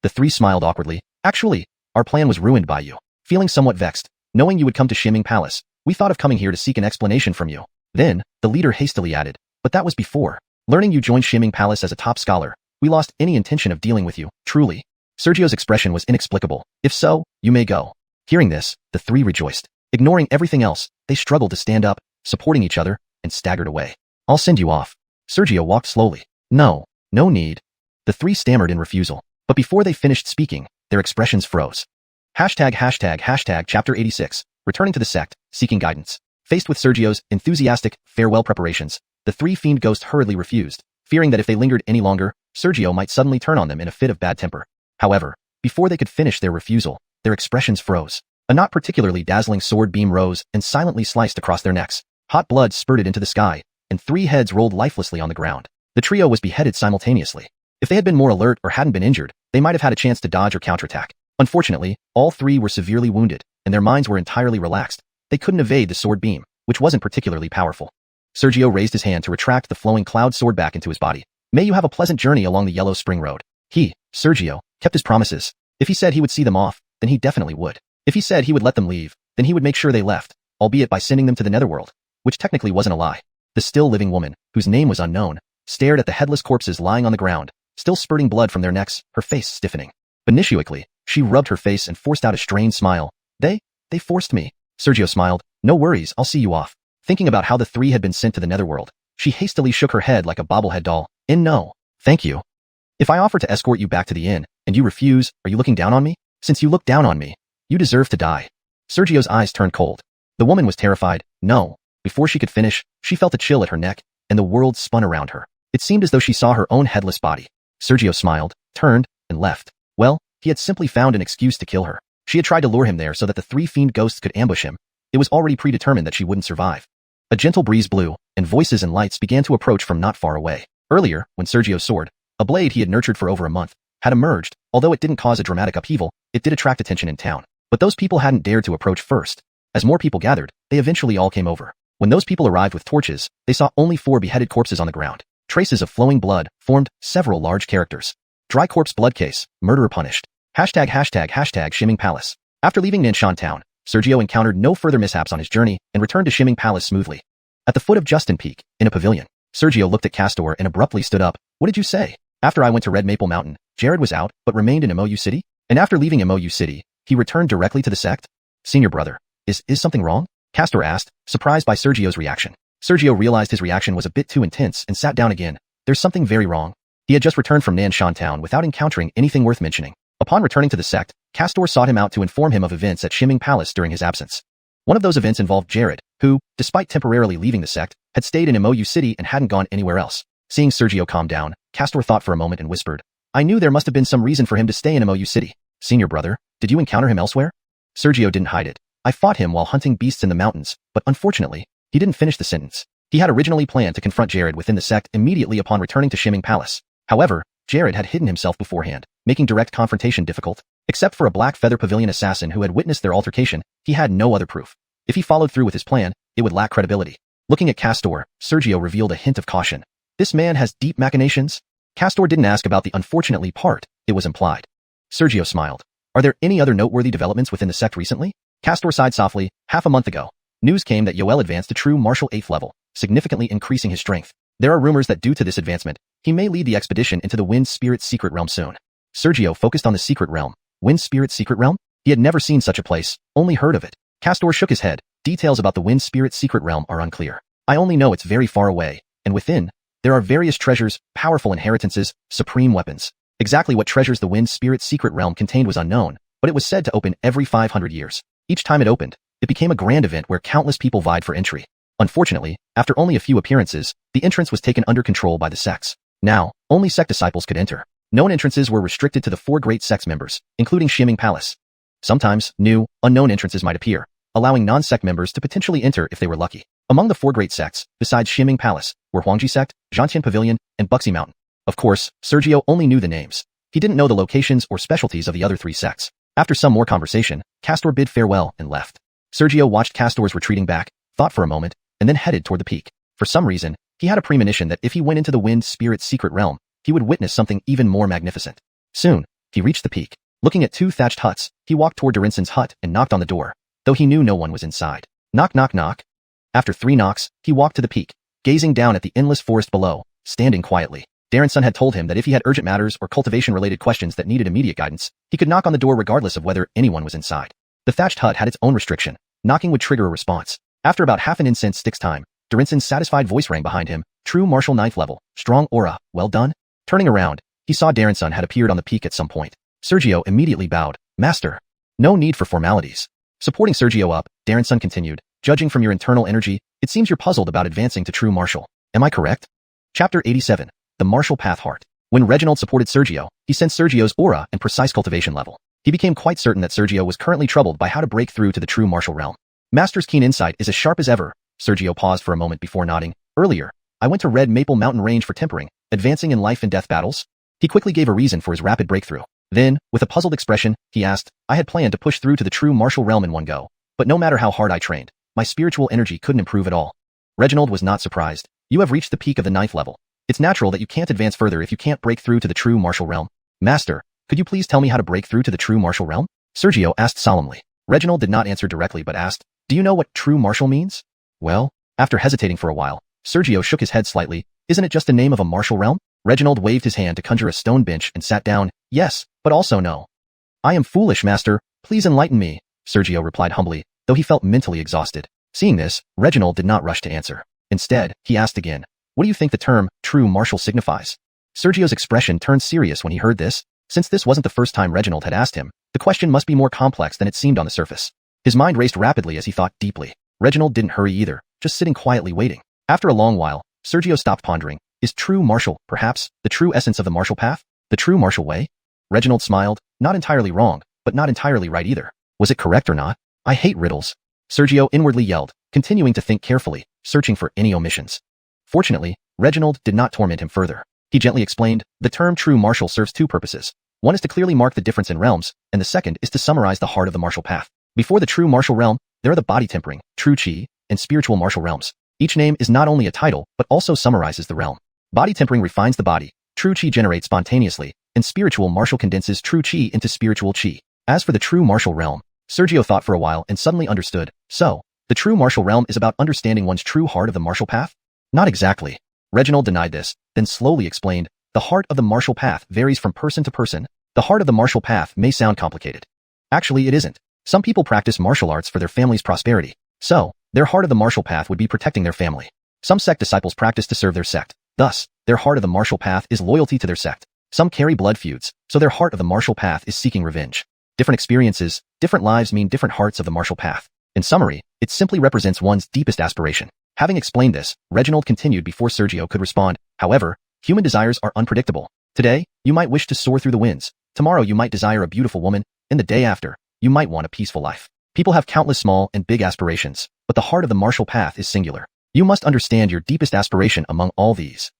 The three smiled awkwardly. Actually, our plan was ruined by you. Feeling somewhat vexed, knowing you would come to Xianxia Palace, we thought of coming here to seek an explanation from you. Then, the leader hastily added, but that was before. Learning you joined Xianxia Palace as a top scholar, we lost any intention of dealing with you, truly. Sergio's expression was inexplicable. If so, you may go. Hearing this, the three rejoiced. Ignoring everything else, they struggled to stand up, supporting each other, and staggered away. I'll send you off. Sergio walked slowly. No need. The three stammered in refusal. But before they finished speaking, their expressions froze. #####Chapter 86. Returning to the sect, seeking guidance. Faced with Sergio's enthusiastic farewell preparations, the three fiend ghosts hurriedly refused, fearing that if they lingered any longer, Sergio might suddenly turn on them in a fit of bad temper. However, before they could finish their refusal, their expressions froze. A not particularly dazzling sword beam rose and silently sliced across their necks. Hot blood spurted into the sky, and three heads rolled lifelessly on the ground. The trio was beheaded simultaneously. If they had been more alert or hadn't been injured, they might have had a chance to dodge or counterattack. Unfortunately, all three were severely wounded, and their minds were entirely relaxed. They couldn't evade the sword beam, which wasn't particularly powerful. Sergio raised his hand to retract the flowing cloud sword back into his body. May you have a pleasant journey along the Yellow Spring Road. He, Sergio, kept his promises. If he said he would see them off, then he definitely would. If he said he would let them leave, then he would make sure they left, albeit by sending them to the netherworld, which technically wasn't a lie. The still living woman, whose name was unknown, stared at the headless corpses lying on the ground, still spurting blood from their necks, her face stiffening. Initially, she rubbed her face and forced out a strained smile. They forced me. Sergio smiled. No worries, I'll see you off. Thinking about how the three had been sent to the netherworld, she hastily shook her head like a bobblehead doll. No. Thank you. If I offer to escort you back to the inn, and you refuse, are you looking down on me? Since you look down on me, you deserve to die. Sergio's eyes turned cold. The woman was terrified. No. Before she could finish, she felt a chill at her neck, and the world spun around her. It seemed as though she saw her own headless body. Sergio smiled, turned, and left. Well, he had simply found an excuse to kill her. She had tried to lure him there so that the three fiend ghosts could ambush him. It was already predetermined that she wouldn't survive. A gentle breeze blew, and voices and lights began to approach from not far away. Earlier, when Sergio's sword, a blade he had nurtured for over a month, had emerged, although it didn't cause a dramatic upheaval, it did attract attention in town. But those people hadn't dared to approach first. As more people gathered, they eventually all came over. When those people arrived with torches, they saw only 4 beheaded corpses on the ground. Traces of flowing blood formed several large characters. Dry corpse blood case, murderer punished. #Xianxia Palace. After leaving Nanshan Town, Sergio encountered no further mishaps on his journey and returned to Xianxia Palace smoothly. At the foot of Justin Peak, in a pavilion, Sergio looked at Castor and abruptly stood up. What did you say? After I went to Red Maple Mountain, Jared was out, but remained in MOU City? And after leaving MOU City, he returned directly to the sect? Senior brother, is something wrong? Castor asked, surprised by Sergio's reaction. Sergio realized his reaction was a bit too intense and sat down again. There's something very wrong. He had just returned from Nanshan Town without encountering anything worth mentioning. Upon returning to the sect, Castor sought him out to inform him of events at Xianxia Palace during his absence. One of those events involved Jared, who, despite temporarily leaving the sect, had stayed in MOU City and hadn't gone anywhere else. Seeing Sergio calm down, Castor thought for a moment and whispered, I knew there must have been some reason for him to stay in MOU City. Senior brother, did you encounter him elsewhere? Sergio didn't hide it. I fought him while hunting beasts in the mountains, but unfortunately, he didn't finish the sentence. He had originally planned to confront Jared within the sect immediately upon returning to Xianxia Palace. However, Jared had hidden himself beforehand, making direct confrontation difficult. Except for a Black Feather Pavilion assassin who had witnessed their altercation, he had no other proof. If he followed through with his plan, it would lack credibility. Looking at Castor, Sergio revealed a hint of caution. This man has deep machinations? Castor didn't ask about the unfortunately part, it was implied. Sergio smiled. Are there any other noteworthy developments within the sect recently? Castor sighed softly. Half a month ago, news came that Yoel advanced to true martial 8th level, significantly increasing his strength. There are rumors that due to this advancement, he may lead the expedition into the Wind Spirit Secret Realm soon. Sergio focused on the Secret Realm. Wind Spirit Secret Realm? He had never seen such a place, only heard of it. Castor shook his head. Details about the Wind Spirit Secret Realm are unclear. I only know it's very far away, and within, there are various treasures, powerful inheritances, supreme weapons. Exactly what treasures the Wind Spirit Secret Realm contained was unknown, but it was said to open every 500 years. Each time it opened, it became a grand event where countless people vied for entry. Unfortunately, after only a few appearances, the entrance was taken under control by the sects. Now, only sect disciples could enter. Known entrances were restricted to the 4 great sects members, including Xianxia Palace. Sometimes, new, unknown entrances might appear, allowing non-sect members to potentially enter if they were lucky. Among the 4 great sects, besides Xianxia Palace, were Huangji Sect, Zhantian Pavilion, and Wuxia Mountain. Of course, Sergio only knew the names. He didn't know the locations or specialties of the other 3 sects. After some more conversation, Castor bid farewell and left. Sergio watched Castor's retreating back, thought for a moment, and then headed toward the peak. For some reason, he had a premonition that if he went into the wind spirit's secret realm, he would witness something even more magnificent. Soon, he reached the peak. Looking at 2 thatched huts, he walked toward Darinsen's hut and knocked on the door, though he knew no one was inside. Knock, knock, knock. After 3 knocks, he walked to the peak, gazing down at the endless forest below, standing quietly. Darinsen had told him that if he had urgent matters or cultivation-related questions that needed immediate guidance, he could knock on the door regardless of whether anyone was inside. The thatched hut had its own restriction. Knocking would trigger a response. After about half an incense stick's time, Darinsen's satisfied voice rang behind him. True martial 9th level. Strong aura. Well done. Turning around, he saw Darinsen had appeared on the peak at some point. Sergio immediately bowed. Master. No need for formalities. Supporting Sergio up, Darinsen continued. Judging from your internal energy, it seems you're puzzled about advancing to true martial. Am I correct? Chapter 87. The Martial Path Heart. When Reginald supported Sergio, he sensed Sergio's aura and precise cultivation level. He became quite certain that Sergio was currently troubled by how to break through to the true martial realm. Master's keen insight is as sharp as ever. Sergio paused for a moment before nodding. Earlier, I went to Red Maple Mountain Range for tempering, advancing in life and death battles. He quickly gave a reason for his rapid breakthrough. Then, with a puzzled expression, he asked, I had planned to push through to the true martial realm in one go, but no matter how hard I trained, my spiritual energy couldn't improve at all. Reginald was not surprised. You have reached the peak of the 9th level. It's natural that you can't advance further if you can't break through to the true martial realm. Master, could you please tell me how to break through to the true martial realm? Sergio asked solemnly. Reginald did not answer directly but asked, do you know what true martial means? Well, after hesitating for a while, Sergio shook his head slightly. Isn't it just the name of a martial realm? Reginald waved his hand to conjure a stone bench and sat down. Yes, but also no. I am foolish, master. Please enlighten me, Sergio replied humbly, though he felt mentally exhausted. Seeing this, Reginald did not rush to answer. Instead, he asked again, what do you think the term true martial signifies? Sergio's expression turned serious when he heard this. Since this wasn't the first time Reginald had asked him, the question must be more complex than it seemed on the surface. His mind raced rapidly as he thought deeply. Reginald didn't hurry either, just sitting quietly waiting. After a long while, Sergio stopped pondering. Is true martial, perhaps, the true essence of the martial path? The true martial way? Reginald smiled. Not entirely wrong, but not entirely right either. Was it correct or not? I hate riddles. Sergio inwardly yelled, continuing to think carefully, searching for any omissions. Fortunately, Reginald did not torment him further. He gently explained, the term true martial serves 2 purposes. One is to clearly mark the difference in realms, and the second is to summarize the heart of the martial path. Before the true martial realm, there are the body tempering, true qi, and spiritual martial realms. Each name is not only a title, but also summarizes the realm. Body tempering refines the body, true qi generates spontaneously, and spiritual martial condenses true qi into spiritual qi. As for the true martial realm, Sergio thought for a while and suddenly understood. So, the true martial realm is about understanding one's true heart of the martial path? Not exactly. Reginald denied this, then slowly explained, the heart of the martial path varies from person to person. The heart of the martial path may sound complicated. Actually, it isn't. Some people practice martial arts for their family's prosperity. So, their heart of the martial path would be protecting their family. Some sect disciples practice to serve their sect. Thus, their heart of the martial path is loyalty to their sect. Some carry blood feuds, so their heart of the martial path is seeking revenge. Different experiences, different lives mean different hearts of the martial path. In summary, it simply represents one's deepest aspiration. Having explained this, Reginald continued before Sergio could respond. However, human desires are unpredictable. Today, you might wish to soar through the winds. Tomorrow you might desire a beautiful woman, and the day after, you might want a peaceful life. People have countless small and big aspirations, but the heart of the martial path is singular. You must understand your deepest aspiration among all these.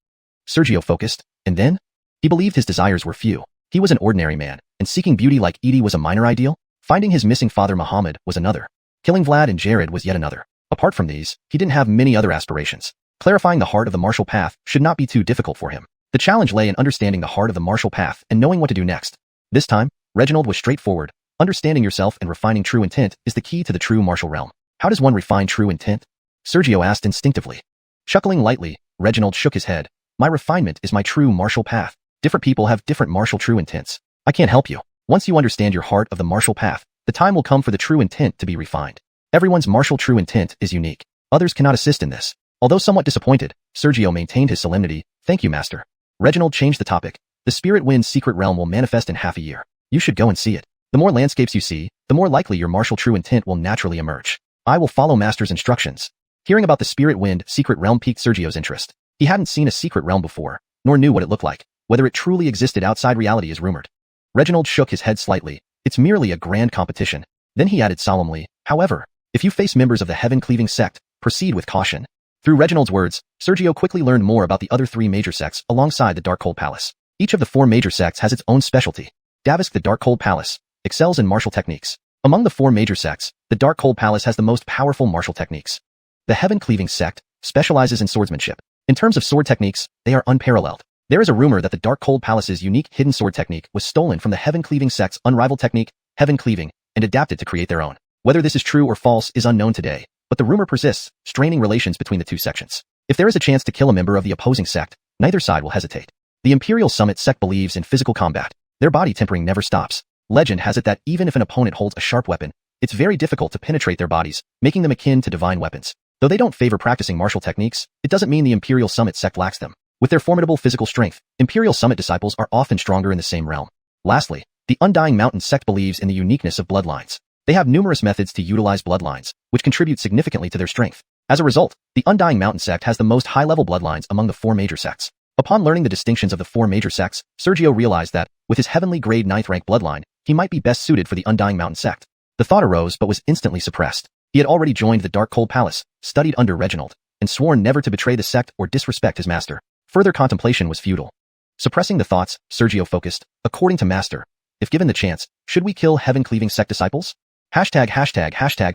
Sergio focused, and then? He believed his desires were few. He was an ordinary man, and seeking beauty like Edie was a minor ideal. Finding his missing father Muhammad was another. Killing Vlad and Jared was yet another. Apart from these, he didn't have many other aspirations. Clarifying the heart of the martial path should not be too difficult for him. The challenge lay in understanding the heart of the martial path and knowing what to do next. This time, Reginald was straightforward. Understanding yourself and refining true intent is the key to the true martial realm. How does one refine true intent? Sergio asked instinctively. Chuckling lightly, Reginald shook his head. My refinement is my true martial path. Different people have different martial true intents. I can't help you. Once you understand your heart of the martial path, the time will come for the true intent to be refined. Everyone's martial true intent is unique. Others cannot assist in this. Although somewhat disappointed, Sergio maintained his solemnity. Thank you, master. Reginald changed the topic. The spirit wind's secret realm will manifest in half a year. You should go and see it. The more landscapes you see, the more likely your martial true intent will naturally emerge. I will follow master's instructions. Hearing about the spirit wind secret realm piqued Sergio's interest. He hadn't seen a secret realm before, nor knew what it looked like. Whether it truly existed outside reality is rumored. Reginald shook his head slightly. It's merely a grand competition. Then he added solemnly, however, if you face members of the heaven-cleaving sect, proceed with caution. Through Reginald's words, Sergio quickly learned more about the other 3 major sects alongside the Dark Cold Palace. Each of the 4 major sects has its own specialty. Davisk, the Dark Cold Palace, excels in martial techniques. Among the 4 major sects, the Dark Cold Palace has the most powerful martial techniques. The heaven-cleaving sect specializes in swordsmanship. In terms of sword techniques, they are unparalleled. There is a rumor that the Dark Cold Palace's unique hidden sword technique was stolen from the heaven-cleaving sect's unrivaled technique, heaven cleaving, and adapted to create their own. Whether this is true or false is unknown today, but the rumor persists, straining relations between the two sections. If there is a chance to kill a member of the opposing sect, neither side will hesitate. The Imperial Summit sect believes in physical combat. Their body tempering never stops. Legend has it that even if an opponent holds a sharp weapon, it's very difficult to penetrate their bodies, making them akin to divine weapons. Though they don't favor practicing martial techniques, it doesn't mean the Imperial Summit sect lacks them. With their formidable physical strength, Imperial Summit disciples are often stronger in the same realm. Lastly, the Undying Mountains sect believes in the uniqueness of bloodlines. They have numerous methods to utilize bloodlines, which contribute significantly to their strength. As a result, the Undying Mountain sect has the most high-level bloodlines among the 4 major sects. Upon learning the distinctions of the 4 major sects, Sergio realized that, with his heavenly grade 9th rank bloodline, he might be best suited for the Undying Mountain sect. The thought arose but was instantly suppressed. He had already joined the Dark Cold Palace, studied under Reginald, and sworn never to betray the sect or disrespect his master. Further contemplation was futile. Suppressing the thoughts, Sergio focused, according to Master, if given the chance, should we kill heaven-cleaving sect disciples? #####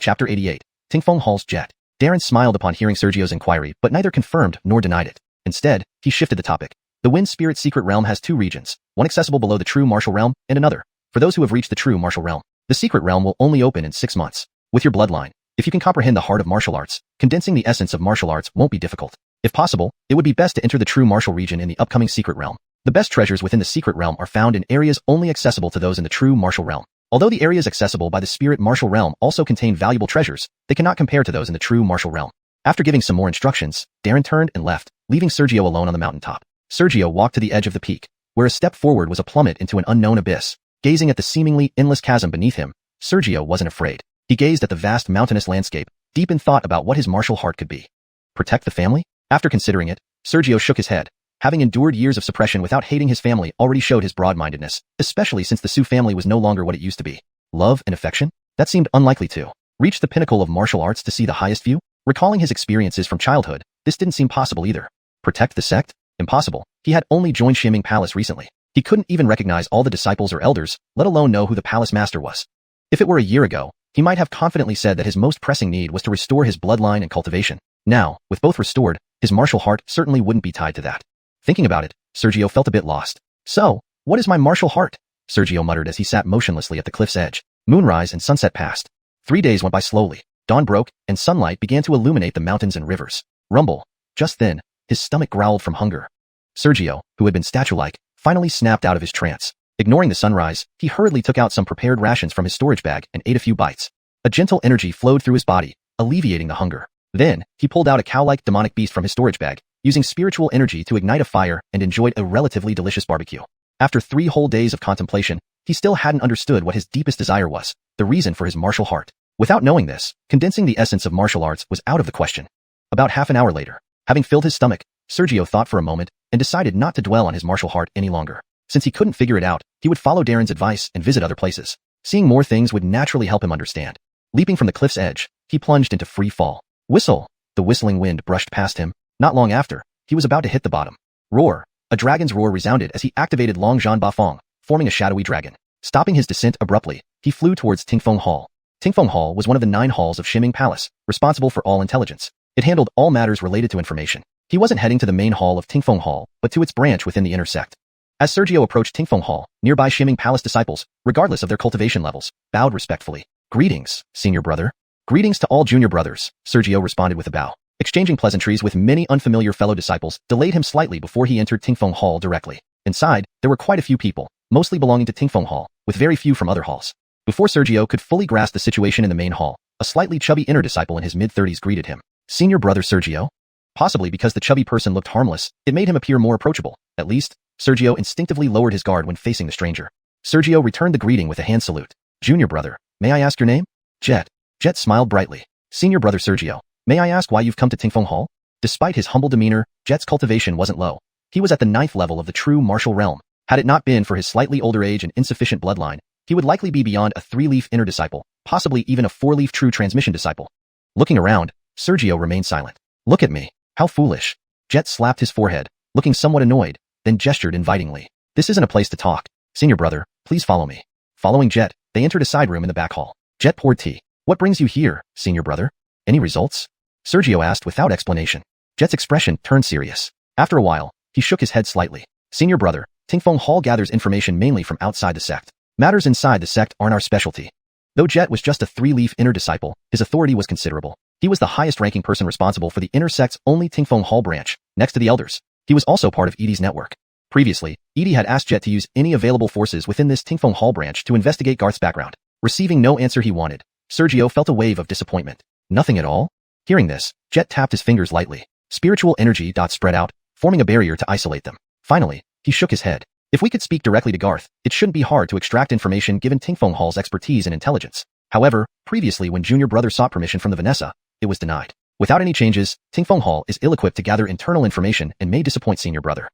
Chapter 88, Tingfeng Hall's Jet. Darren smiled upon hearing Sergio's inquiry but neither confirmed nor denied it. Instead, he shifted the topic. The Wind Spirit Secret Realm has 2 regions, one accessible below the True Martial Realm, and another, for those who have reached the True Martial Realm. The Secret Realm will only open in 6 months. With your bloodline, if you can comprehend the heart of martial arts, condensing the essence of martial arts won't be difficult. If possible, it would be best to enter the True Martial region in the upcoming Secret Realm. The best treasures within the Secret Realm are found in areas only accessible to those in the True Martial Realm. Although the areas accessible by the Spirit Martial Realm also contain valuable treasures, they cannot compare to those in the True Martial Realm. After giving some more instructions, Darren turned and left, leaving Sergio alone on the mountaintop. Sergio walked to the edge of the peak, where a step forward was a plummet into an unknown abyss. Gazing at the seemingly endless chasm beneath him, Sergio wasn't afraid. He gazed at the vast mountainous landscape, deep in thought about what his martial heart could be. Protect the family? After considering it, Sergio shook his head. Having endured years of suppression without hating his family already showed his broad-mindedness, especially since the Su family was no longer what it used to be. Love and affection? That seemed unlikely to reach the pinnacle of martial arts to see the highest view? Recalling his experiences from childhood, this didn't seem possible either. Protect the sect? Impossible. He had only joined Xianming Palace recently. He couldn't even recognize all the disciples or elders, let alone know who the palace master was. If it were a year ago, he might have confidently said that his most pressing need was to restore his bloodline and cultivation. Now, with both restored, his martial heart certainly wouldn't be tied to that. Thinking about it, Sergio felt a bit lost. So, what is my martial heart? Sergio muttered as he sat motionlessly at the cliff's edge. Moonrise and sunset passed. 3 days went by slowly. Dawn broke, and sunlight began to illuminate the mountains and rivers. Rumble. Just then, his stomach growled from hunger. Sergio, who had been statue-like, finally snapped out of his trance. Ignoring the sunrise, he hurriedly took out some prepared rations from his storage bag and ate a few bites. A gentle energy flowed through his body, alleviating the hunger. Then, he pulled out a cow-like demonic beast from his storage bag, using spiritual energy to ignite a fire and enjoyed a relatively delicious barbecue. After 3 whole days of contemplation, he still hadn't understood what his deepest desire was, the reason for his martial heart. Without knowing this, condensing the essence of martial arts was out of the question. About half an hour later, having filled his stomach, Sergio thought for a moment and decided not to dwell on his martial heart any longer. Since he couldn't figure it out, he would follow Darren's advice and visit other places. Seeing more things would naturally help him understand. Leaping from the cliff's edge, he plunged into free fall. Whistle! The whistling wind brushed past him. Not long after, he was about to hit the bottom. Roar! A dragon's roar resounded as he activated Long Zhan Ba Fong, forming a shadowy dragon. Stopping his descent abruptly, he flew towards Tingfeng Hall. Tingfeng Hall was one of the 9 halls of Xianming Palace, responsible for all intelligence. It handled all matters related to information. He wasn't heading to the main hall of Tingfeng Hall, but to its branch within the inner sect. As Sergio approached Tingfeng Hall, nearby Xianming Palace disciples, regardless of their cultivation levels, bowed respectfully. Greetings, senior brother. Greetings to all junior brothers, Sergio responded with a bow. Exchanging pleasantries with many unfamiliar fellow disciples delayed him slightly before he entered Tingfeng Hall directly. Inside, there were quite a few people, mostly belonging to Tingfeng Hall, with very few from other halls. Before Sergio could fully grasp the situation in the main hall, a slightly chubby inner disciple in his mid-30s greeted him. Senior brother Sergio? Possibly because the chubby person looked harmless, it made him appear more approachable. At least, Sergio instinctively lowered his guard when facing the stranger. Sergio returned the greeting with a hand salute. Junior brother, may I ask your name? Jet. Jet smiled brightly. Senior brother Sergio, may I ask why you've come to Tingfeng Hall? Despite his humble demeanor, Jet's cultivation wasn't low. He was at the 9th level of the true martial realm. Had it not been for his slightly older age and insufficient bloodline, he would likely be beyond a 3-leaf inner disciple, possibly even a 4-leaf true transmission disciple. Looking around, Sergio remained silent. Look at me. How foolish. Jet slapped his forehead, looking somewhat annoyed, then gestured invitingly. This isn't a place to talk. Senior brother, please follow me. Following Jet, they entered a side room in the back hall. Jet poured tea. What brings you here, senior brother? Any results? Sergio asked without explanation. Jet's expression turned serious. After a while, he shook his head slightly. Senior brother, Tingfeng Hall gathers information mainly from outside the sect. Matters inside the sect aren't our specialty. Though Jet was just a three-leaf inner disciple, his authority was considerable. He was the highest-ranking person responsible for the inner sect's only Tingfeng Hall branch, next to the elders. He was also part of Edie's network. Previously, Edie had asked Jet to use any available forces within this Tingfeng Hall branch to investigate Garth's background. Receiving no answer he wanted, Sergio felt a wave of disappointment. Nothing at all? Hearing this, Jet tapped his fingers lightly. Spiritual energy spread out, forming a barrier to isolate them. Finally, he shook his head. If we could speak directly to Garth, it shouldn't be hard to extract information given Tingfeng Hall's expertise and intelligence. However, previously when Junior Brother sought permission from the Vanessa, it was denied. Without any changes, Tingfeng Hall is ill-equipped to gather internal information and may disappoint Senior Brother.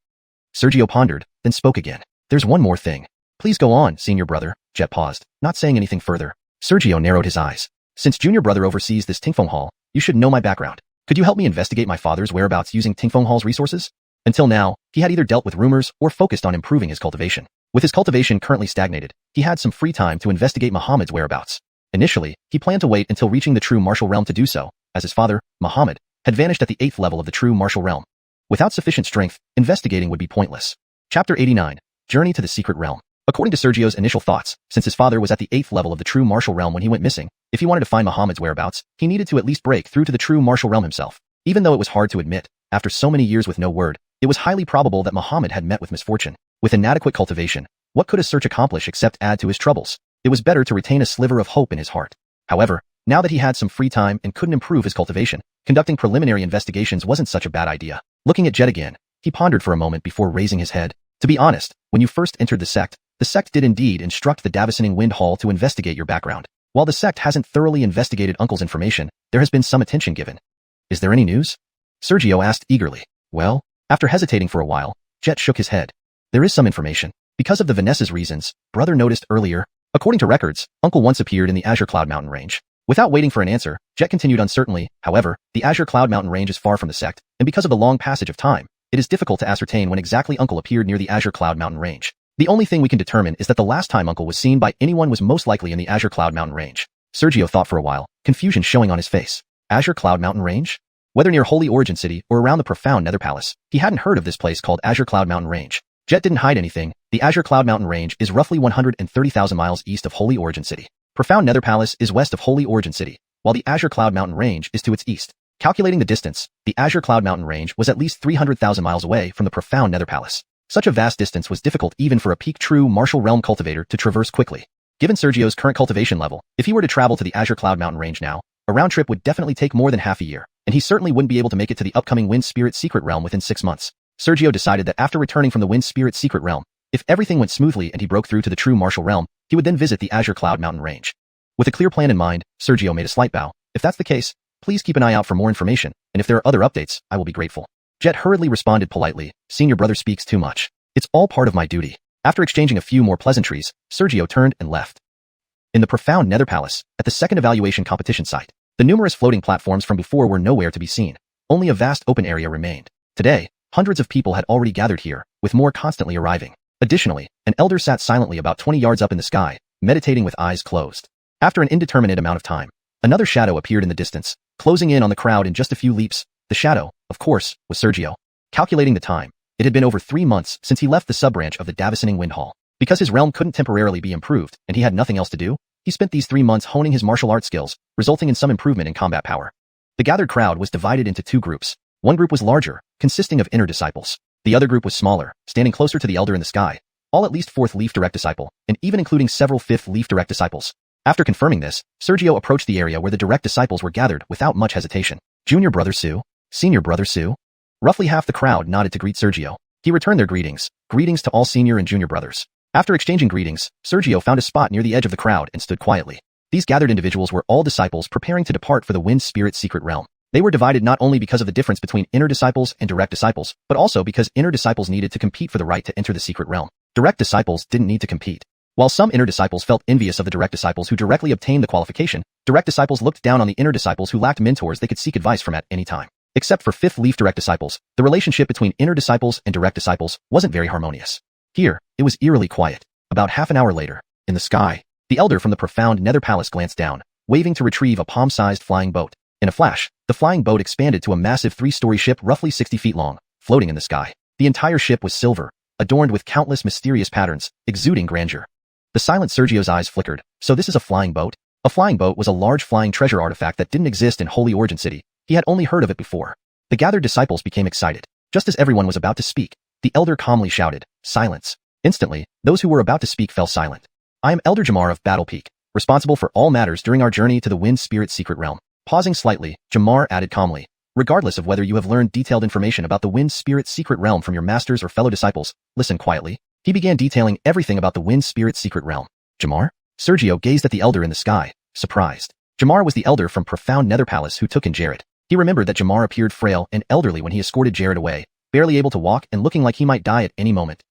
Sergio pondered, then spoke again. There's one more thing. Please go on, Senior Brother. Jet paused, not saying anything further. Sergio narrowed his eyes. Since Junior Brother oversees this Tingfeng Hall, you should know my background. Could you help me investigate my father's whereabouts using Tingfeng Hall's resources? Until now, he had either dealt with rumors or focused on improving his cultivation. With his cultivation currently stagnated, he had some free time to investigate Muhammad's whereabouts. Initially, he planned to wait until reaching the true martial realm to do so, as his father, Muhammad, had vanished at the 8th level of the true martial realm. Without sufficient strength, investigating would be pointless. Chapter 89. Journey to the Secret Realm. According to Sergio's initial thoughts, since his father was at the 8th level of the true martial realm when he went missing, if he wanted to find Muhammad's whereabouts, he needed to at least break through to the true martial realm himself. Even though it was hard to admit, after so many years with no word, it was highly probable that Muhammad had met with misfortune. With inadequate cultivation, what could a search accomplish except add to his troubles? It was better to retain a sliver of hope in his heart. However, now that he had some free time and couldn't improve his cultivation, conducting preliminary investigations wasn't such a bad idea. Looking at Jet again, he pondered for a moment before raising his head. To be honest, when you first entered the sect did indeed instruct the Davisoning Wind Hall to investigate your background. While the sect hasn't thoroughly investigated Uncle's information, there has been some attention given. Is there any news? Sergio asked eagerly. Well, after hesitating for a while, Jet shook his head. There is some information. Because of the Vanessa's reasons, Brother noticed earlier. According to records, Uncle once appeared in the Azure Cloud Mountain range. Without waiting for an answer, Jet continued uncertainly. However, the Azure Cloud Mountain range is far from the sect, and because of the long passage of time, it is difficult to ascertain when exactly Uncle appeared near the Azure Cloud Mountain range. The only thing we can determine is that the last time Uncle was seen by anyone was most likely in the Azure Cloud Mountain range. Sergio thought for a while, confusion showing on his face. Azure Cloud Mountain range? Whether near Holy Origin City or around the profound Nether Palace, he hadn't heard of this place called Azure Cloud Mountain range. Jet didn't hide anything. The Azure Cloud Mountain range is roughly 130,000 miles east of Holy Origin City. Profound Nether Palace is west of Holy Origin City, while the Azure Cloud Mountain range is to its east. Calculating the distance, the Azure Cloud Mountain range was at least 300,000 miles away from the profound Nether Palace. Such a vast distance was difficult even for a peak true martial realm cultivator to traverse quickly. Given Sergio's current cultivation level, if he were to travel to the Azure Cloud Mountain range now, a round trip would definitely take more than half a year, and he certainly wouldn't be able to make it to the upcoming Wind Spirit Secret Realm within 6 months. Sergio decided that after returning from the Wind Spirit Secret Realm, if everything went smoothly and he broke through to the true martial realm, he would then visit the Azure Cloud Mountain range. With a clear plan in mind, Sergio made a slight bow. If that's the case, please keep an eye out for more information, and if there are other updates, I will be grateful. Jet hurriedly responded politely, Senior Brother speaks too much. It's all part of my duty. After exchanging a few more pleasantries, Sergio turned and left. In the profound Nether Palace, at the second evaluation competition site, the numerous floating platforms from before were nowhere to be seen. Only a vast open area remained. Today, hundreds of people had already gathered here, with more constantly arriving. Additionally, an elder sat silently about 20 yards up in the sky, meditating with eyes closed. After an indeterminate amount of time, another shadow appeared in the distance, closing in on the crowd in just a few leaps. The shadow, of course, was Sergio. Calculating the time, it had been over 3 months since he left the sub-branch of the Davisoning Wind Hall. Because his realm couldn't temporarily be improved, and he had nothing else to do, he spent these 3 months honing his martial arts skills, resulting in some improvement in combat power. The gathered crowd was divided into 2 groups. One group was larger, consisting of inner disciples. The other group was smaller, standing closer to the elder in the sky, all at least 4th Leaf Direct Disciple, and even including several 5th Leaf Direct Disciples. After confirming this, Sergio approached the area where the Direct Disciples were gathered without much hesitation. Junior Brother Su? Senior Brother Su? Roughly half the crowd nodded to greet Sergio. He returned their greetings. Greetings to all senior and junior brothers. After exchanging greetings, Sergio found a spot near the edge of the crowd and stood quietly. These gathered individuals were all disciples preparing to depart for the Wind Spirit Secret Realm. They were divided not only because of the difference between inner disciples and direct disciples, but also because inner disciples needed to compete for the right to enter the secret realm. Direct disciples didn't need to compete. While some inner disciples felt envious of the direct disciples who directly obtained the qualification, direct disciples looked down on the inner disciples who lacked mentors they could seek advice from at any time. Except for 5th Leaf Direct Disciples, the relationship between inner disciples and direct disciples wasn't very harmonious. Here, it was eerily quiet. About half an hour later, in the sky, the elder from the profound Nether Palace glanced down, waving to retrieve a palm-sized flying boat. In a flash, the flying boat expanded to a massive 3-story ship roughly 60 feet long, floating in the sky. The entire ship was silver, adorned with countless mysterious patterns, exuding grandeur. The silent Sergio's eyes flickered. So this is a flying boat? A flying boat was a large flying treasure artifact that didn't exist in Holy Origin City. He had only heard of it before. The gathered disciples became excited. Just as everyone was about to speak, the elder calmly shouted, "Silence." Instantly, those who were about to speak fell silent. I am Elder Jamar of Battle Peak, responsible for all matters during our journey to the Wind Spirit Secret Realm. Pausing slightly, Jamar added calmly, regardless of whether you have learned detailed information about the Wind Spirit Secret Realm from your masters or fellow disciples, listen quietly. He began detailing everything about the Wind Spirit Secret Realm. Jamar? Sergio gazed at the elder in the sky, surprised. Jamar was the elder from Profound Nether Palace who took in Jared. He remembered that Jamar appeared frail and elderly when he escorted Jared away, barely able to walk and looking like he might die at any moment.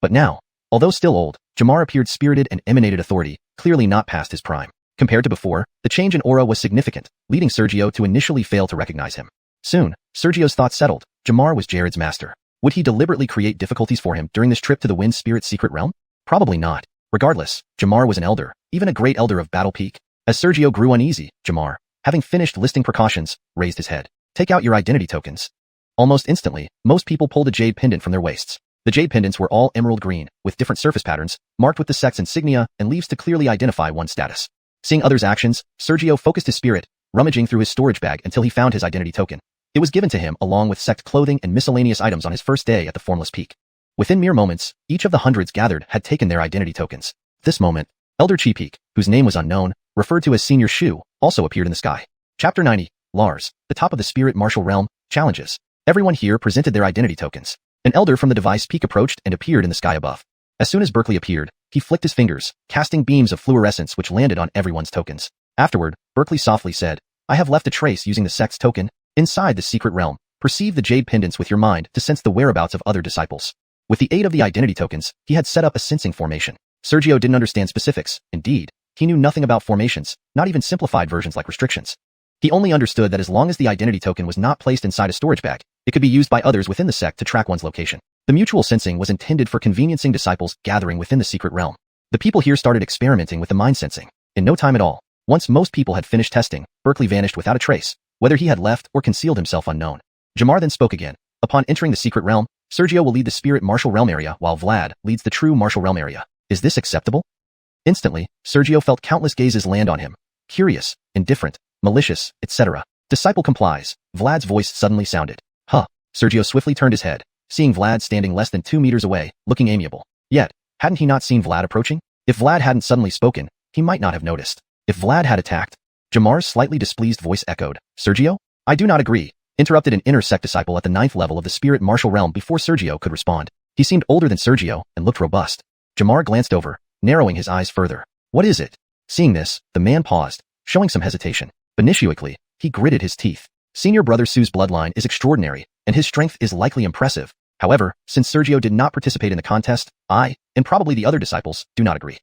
But now, although still old, Jamar appeared spirited and emanated authority, clearly not past his prime. Compared to before, the change in aura was significant, leading Sergio to initially fail to recognize him. Soon, Sergio's thoughts settled. Jamar was Jared's master. Would he deliberately create difficulties for him during this trip to the Wind Spirit Secret Realm? Probably not. Regardless, Jamar was an elder, even a great elder of Battle Peak. As Sergio grew uneasy, Jamar, having finished listing precautions, raised his head. Take out your identity tokens. Almost instantly, most people pulled a jade pendant from their waists. The jade pendants were all emerald green, with different surface patterns, marked with the sect's insignia and leaves to clearly identify one's status. Seeing others' actions, Sergio focused his spirit, rummaging through his storage bag until he found his identity token. It was given to him along with sect clothing and miscellaneous items on his first day at the Formless Peak. Within mere moments, each of the hundreds gathered had taken their identity tokens. This moment, Elder Chi Peak, whose name was unknown, referred to as Senior Shu, also appeared in the sky. Chapter 90, Lars, the top of the Spirit Martial Realm, challenges. Everyone here presented their identity tokens. An elder from the device peak approached and appeared in the sky above. As soon as Berkeley appeared, he flicked his fingers, casting beams of fluorescence which landed on everyone's tokens. Afterward, Berkeley softly said, I have left a trace using the sect's token. Inside the secret realm, perceive the jade pendants with your mind to sense the whereabouts of other disciples. With the aid of the identity tokens, he had set up a sensing formation. Sergio didn't understand specifics. Indeed, he knew nothing about formations, not even simplified versions like restrictions. He only understood that as long as the identity token was not placed inside a storage bag, it could be used by others within the sect to track one's location. The mutual sensing was intended for conveniencing disciples gathering within the secret realm. The people here started experimenting with the mind sensing. In no time at all, once most people had finished testing, Berkeley vanished without a trace, whether he had left or concealed himself unknown. Jamar then spoke again. Upon entering the secret realm, Sergio will lead the Spirit Martial Realm area while Vlad leads the True Martial Realm area. Is this acceptable? Instantly, Sergio felt countless gazes land on him. Curious, indifferent, malicious, etc. Disciple complies. Vlad's voice suddenly sounded. Huh. Sergio swiftly turned his head, seeing Vlad standing less than 2 meters away, looking amiable. Yet, hadn't he not seen Vlad approaching? If Vlad hadn't suddenly spoken, he might not have noticed. If Vlad had attacked, Jamar's slightly displeased voice echoed. Sergio? I do not agree, interrupted an inner sect disciple at the 9th level of the Spirit Martial Realm before Sergio could respond. He seemed older than Sergio and looked robust. Jamar glanced over, narrowing his eyes further. What is it? Seeing this, the man paused, showing some hesitation. Initially, he gritted his teeth. Senior Brother Su's bloodline is extraordinary, and his strength is likely impressive. However, since Sergio did not participate in the contest, I, and probably the other disciples, do not agree.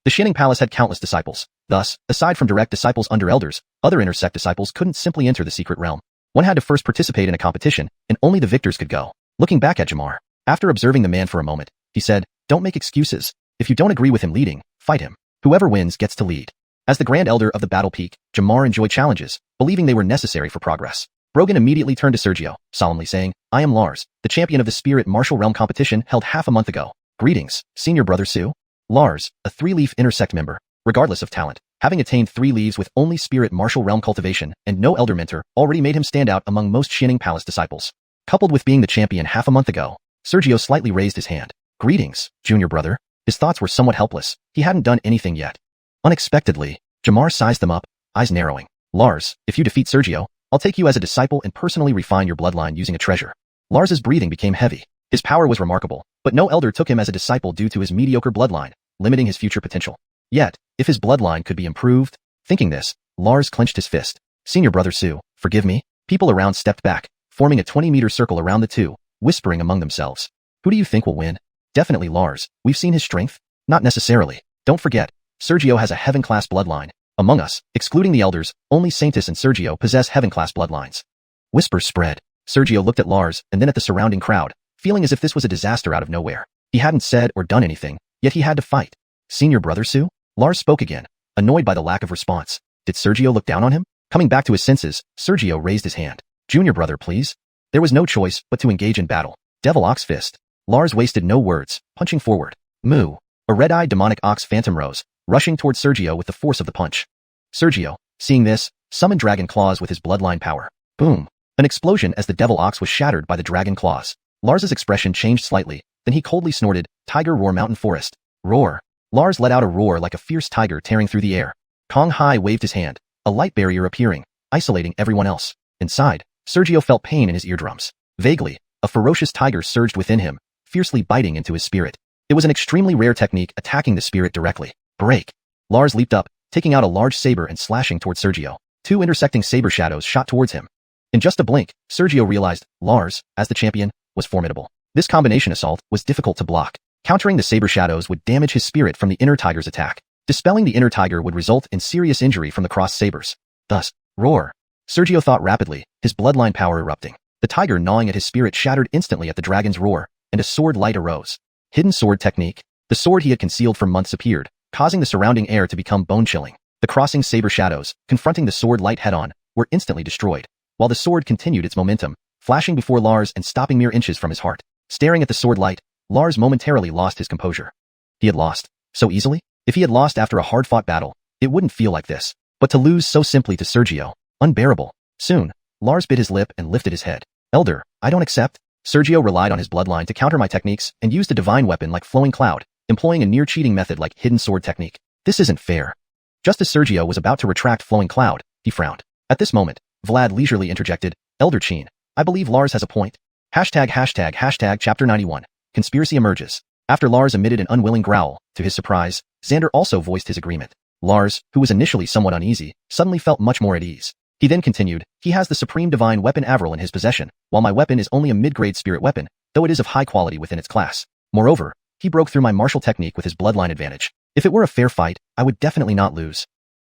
The Xianxia Palace had countless disciples. Thus, aside from direct disciples under elders, other intersect disciples couldn't simply enter the secret realm. One had to first participate in a competition, and only the victors could go. Looking back at Jamar, after observing the man for a moment, he said, don't make excuses. If you don't agree with him leading, fight him. Whoever wins gets to lead. As the Grand Elder of the Battle Peak, Jamar enjoyed challenges, believing they were necessary for progress. Brogan immediately turned to Sergio, solemnly saying, I am Lars, the champion of the Spirit Martial Realm competition held half a month ago. Greetings, Senior Brother Su. Lars, a 3-leaf intersect member, regardless of talent, having attained 3 leaves with only Spirit Martial Realm cultivation and no elder mentor, already made him stand out among most Xianxia Palace disciples. Coupled with being the champion half a month ago, Sergio slightly raised his hand. Greetings, Junior Brother. His thoughts were somewhat helpless. He hadn't done anything yet. Unexpectedly, Jamar sized them up, eyes narrowing. Lars, if you defeat Sergio, I'll take you as a disciple and personally refine your bloodline using a treasure. Lars's breathing became heavy. His power was remarkable, but no elder took him as a disciple due to his mediocre bloodline, limiting his future potential. Yet, if his bloodline could be improved, thinking this, Lars clenched his fist. Senior Brother Su, forgive me. People around stepped back, forming a 20-meter circle around the two, whispering among themselves. Who do you think will win? Definitely Lars. We've seen his strength. Not necessarily. Don't forget, Sergio has a heaven-class bloodline. Among us, excluding the elders, only Saintis and Sergio possess heaven-class bloodlines. Whispers spread. Sergio looked at Lars and then at the surrounding crowd, feeling as if this was a disaster out of nowhere. He hadn't said or done anything, yet he had to fight. Senior Brother Su? Lars spoke again, annoyed by the lack of response. Did Sergio look down on him? Coming back to his senses, Sergio raised his hand. Junior brother, please. There was no choice but to engage in battle. Devil Ox Fist. Lars wasted no words, punching forward. Moo. A red-eyed demonic ox phantom rose, rushing towards Sergio with the force of the punch. Sergio, seeing this, summoned dragon claws with his bloodline power. Boom. An explosion as the devil ox was shattered by the dragon claws. Lars's expression changed slightly, then he coldly snorted, Tiger roar mountain forest. Roar. Lars let out a roar like a fierce tiger tearing through the air. Kong Hai waved his hand, a light barrier appearing, isolating everyone else. Inside, Sergio felt pain in his eardrums. Vaguely, a ferocious tiger surged within him, fiercely biting into his spirit. It was an extremely rare technique attacking the spirit directly. Break. Lars leaped up, taking out a large saber and slashing towards Sergio. Two intersecting saber shadows shot towards him. In just a blink, Sergio realized Lars, as the champion, was formidable. This combination assault was difficult to block. Countering the saber shadows would damage his spirit from the inner tiger's attack. Dispelling the inner tiger would result in serious injury from the crossed sabers. Thus, roar. Sergio thought rapidly, his bloodline power erupting. The tiger gnawing at his spirit shattered instantly at the dragon's roar, and a sword light arose. Hidden sword technique. The sword he had concealed for months appeared, causing the surrounding air to become bone-chilling. The crossing saber shadows, confronting the sword light head-on, were instantly destroyed, while the sword continued its momentum, flashing before Lars and stopping mere inches from his heart. Staring at the sword light, Lars momentarily lost his composure. He had lost. So easily? If he had lost after a hard-fought battle, it wouldn't feel like this. But to lose so simply to Sergio, unbearable. Soon, Lars bit his lip and lifted his head. Elder, I don't accept. Sergio relied on his bloodline to counter my techniques and used a divine weapon like Flowing Cloud, employing a near-cheating method like Hidden Sword technique. This isn't fair. Just as Sergio was about to retract Flowing Cloud, he frowned. At this moment, Vlad leisurely interjected, Elder Chin, I believe Lars has a point. ##### Chapter 91. Conspiracy emerges. After Lars emitted an unwilling growl, to his surprise, Xander also voiced his agreement. Lars, who was initially somewhat uneasy, suddenly felt much more at ease. He then continued, he has the supreme divine weapon Avril in his possession, while my weapon is only a mid-grade spirit weapon, though it is of high quality within its class. Moreover, he broke through my martial technique with his bloodline advantage. If it were a fair fight, I would definitely not lose.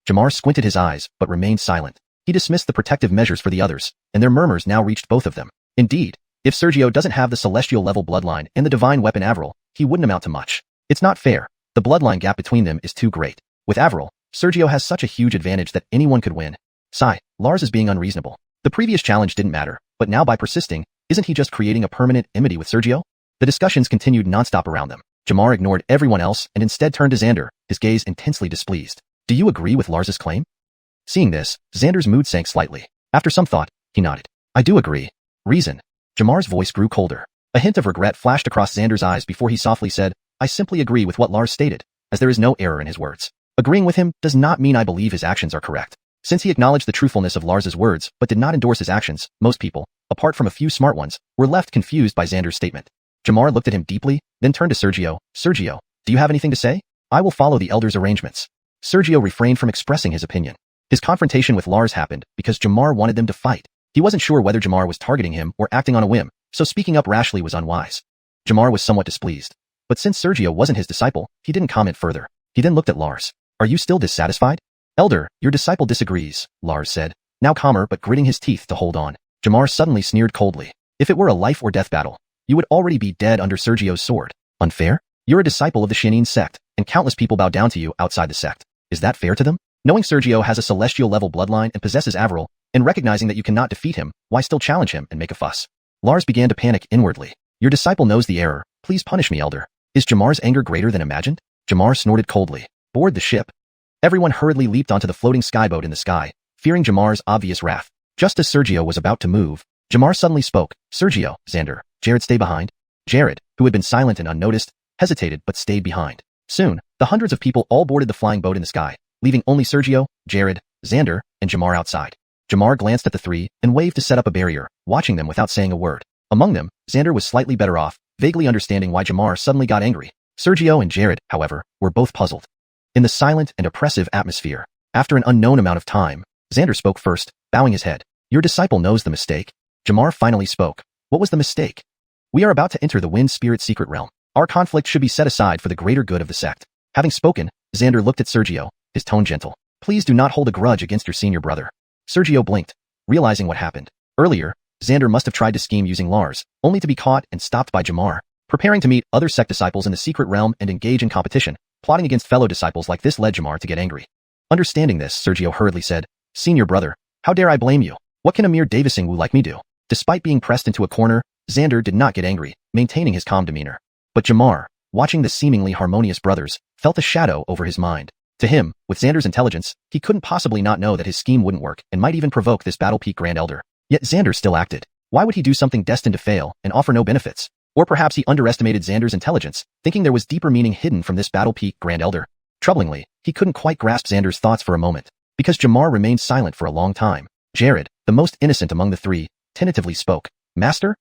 Jamar squinted his eyes, but remained silent. He dismissed the protective measures for the others, and their murmurs now reached both of them. Indeed, if Sergio doesn't have the celestial level bloodline and the divine weapon Avril, he wouldn't amount to much. It's not fair. The bloodline gap between them is too great. With Avril, Sergio has such a huge advantage that anyone could win. Sigh, Lars is being unreasonable. The previous challenge didn't matter, but now by persisting, isn't he just creating a permanent enmity with Sergio? The discussions continued nonstop around them. Jamar ignored everyone else and instead turned to Xander, his gaze intensely displeased. Do you agree with Lars's claim? Seeing this, Xander's mood sank slightly. After some thought, he nodded. I do agree. Reason. Jamar's voice grew colder. A hint of regret flashed across Xander's eyes before he softly said, I simply agree with what Lars stated, as there is no error in his words. Agreeing with him does not mean I believe his actions are correct. Since he acknowledged the truthfulness of Lars's words but did not endorse his actions, most people, apart from a few smart ones, were left confused by Xander's statement. Jamar looked at him deeply, then turned to Sergio. Sergio, do you have anything to say? I will follow the elder's arrangements. Sergio refrained from expressing his opinion. His confrontation with Lars happened because Jamar wanted them to fight. He wasn't sure whether Jamar was targeting him or acting on a whim, so speaking up rashly was unwise. Jamar was somewhat displeased. But since Sergio wasn't his disciple, he didn't comment further. He then looked at Lars. Are you still dissatisfied? Elder, your disciple disagrees, Lars said, now calmer but gritting his teeth to hold on. Jamar suddenly sneered coldly. If it were a life or death battle, you would already be dead under Sergio's sword. Unfair? You're a disciple of the Xianxia sect, and countless people bow down to you outside the sect. Is that fair to them? Knowing Sergio has a celestial level bloodline and possesses Avril, and recognizing that you cannot defeat him, why still challenge him and make a fuss? Lars began to panic inwardly. Your disciple knows the error. Please punish me, Elder. Is Jamar's anger greater than imagined? Jamar snorted coldly. Board the ship. Everyone hurriedly leaped onto the floating skyboat in the sky, fearing Jamar's obvious wrath. Just as Sergio was about to move, Jamar suddenly spoke. Sergio, Xander, Jared, stay behind. Jared, who had been silent and unnoticed, hesitated but stayed behind. Soon, the hundreds of people all boarded the flying boat in the sky, leaving only Sergio, Jared, Xander, and Jamar outside. Jamar glanced at the three and waved to set up a barrier, watching them without saying a word. Among them, Xander was slightly better off, vaguely understanding why Jamar suddenly got angry. Sergio and Jared, however, were both puzzled. In the silent and oppressive atmosphere, after an unknown amount of time, Xander spoke first, bowing his head. Your disciple knows the mistake. Jamar finally spoke. What was the mistake? We are about to enter the Wind Spirit secret realm. Our conflict should be set aside for the greater good of the sect. Having spoken, Xander looked at Sergio, his tone gentle. Please do not hold a grudge against your senior brother. Sergio blinked, realizing what happened. Earlier, Xander must have tried to scheme using Lars, only to be caught and stopped by Jamar. Preparing to meet other sect disciples in the secret realm and engage in competition, plotting against fellow disciples like this led Jamar to get angry. Understanding this, Sergio hurriedly said, Senior brother, How dare I blame you? What can a mere Davising Wu like me do? Despite being pressed into a corner, Xander did not get angry, maintaining his calm demeanor. But Jamar, watching the seemingly harmonious brothers, felt a shadow over his mind. To him, with Xander's intelligence, he couldn't possibly not know that his scheme wouldn't work and might even provoke this Battle Peak Grand Elder. Yet Xander still acted. Why would he do something destined to fail and offer no benefits? Or perhaps he underestimated Xander's intelligence, thinking there was deeper meaning hidden from this Battle Peak Grand Elder. Troublingly, he couldn't quite grasp Xander's thoughts for a moment, because Jamar remained silent for a long time. Jared, the most innocent among the three, tentatively spoke. Master?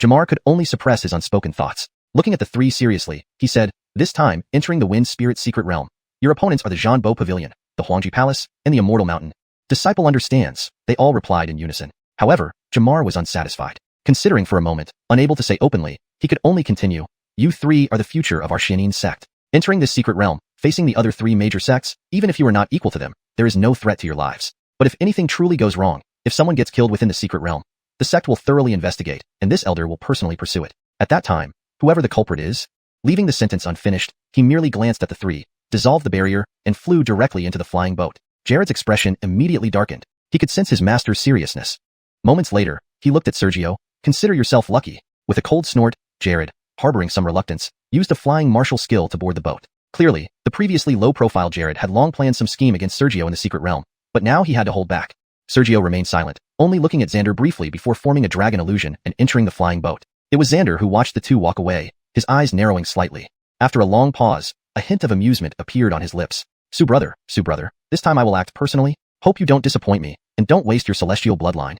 Jamar could only suppress his unspoken thoughts. Looking at the three seriously, he said, this time, entering the Wind Spirit Secret Realm. Your opponents are the Zhanbo Pavilion, the Huangji Palace, and the Immortal Mountain. Disciple understands, they all replied in unison. However, Jamar was unsatisfied. Considering for a moment, unable to say openly, he could only continue. You three are the future of our Xianxia sect. Entering this secret realm, facing the other three major sects, even if you are not equal to them, there is no threat to your lives. But if anything truly goes wrong, if someone gets killed within the secret realm, the sect will thoroughly investigate, and this elder will personally pursue it. At that time, whoever the culprit is, leaving the sentence unfinished, he merely glanced at the three, dissolved the barrier, and flew directly into the flying boat. Jared's expression immediately darkened. He could sense his master's seriousness. Moments later, he looked at Sergio. Consider yourself lucky. With a cold snort, Jared, harboring some reluctance, used a flying martial skill to board the boat. Clearly, the previously low-profile Jared had long planned some scheme against Sergio in the secret realm, but now he had to hold back. Sergio remained silent, only looking at Xander briefly before forming a dragon illusion and entering the flying boat. It was Xander who watched the two walk away, his eyes narrowing slightly. After a long pause, a hint of amusement appeared on his lips. Su brother, this time I will act personally. Hope you don't disappoint me, and don't waste your celestial bloodline.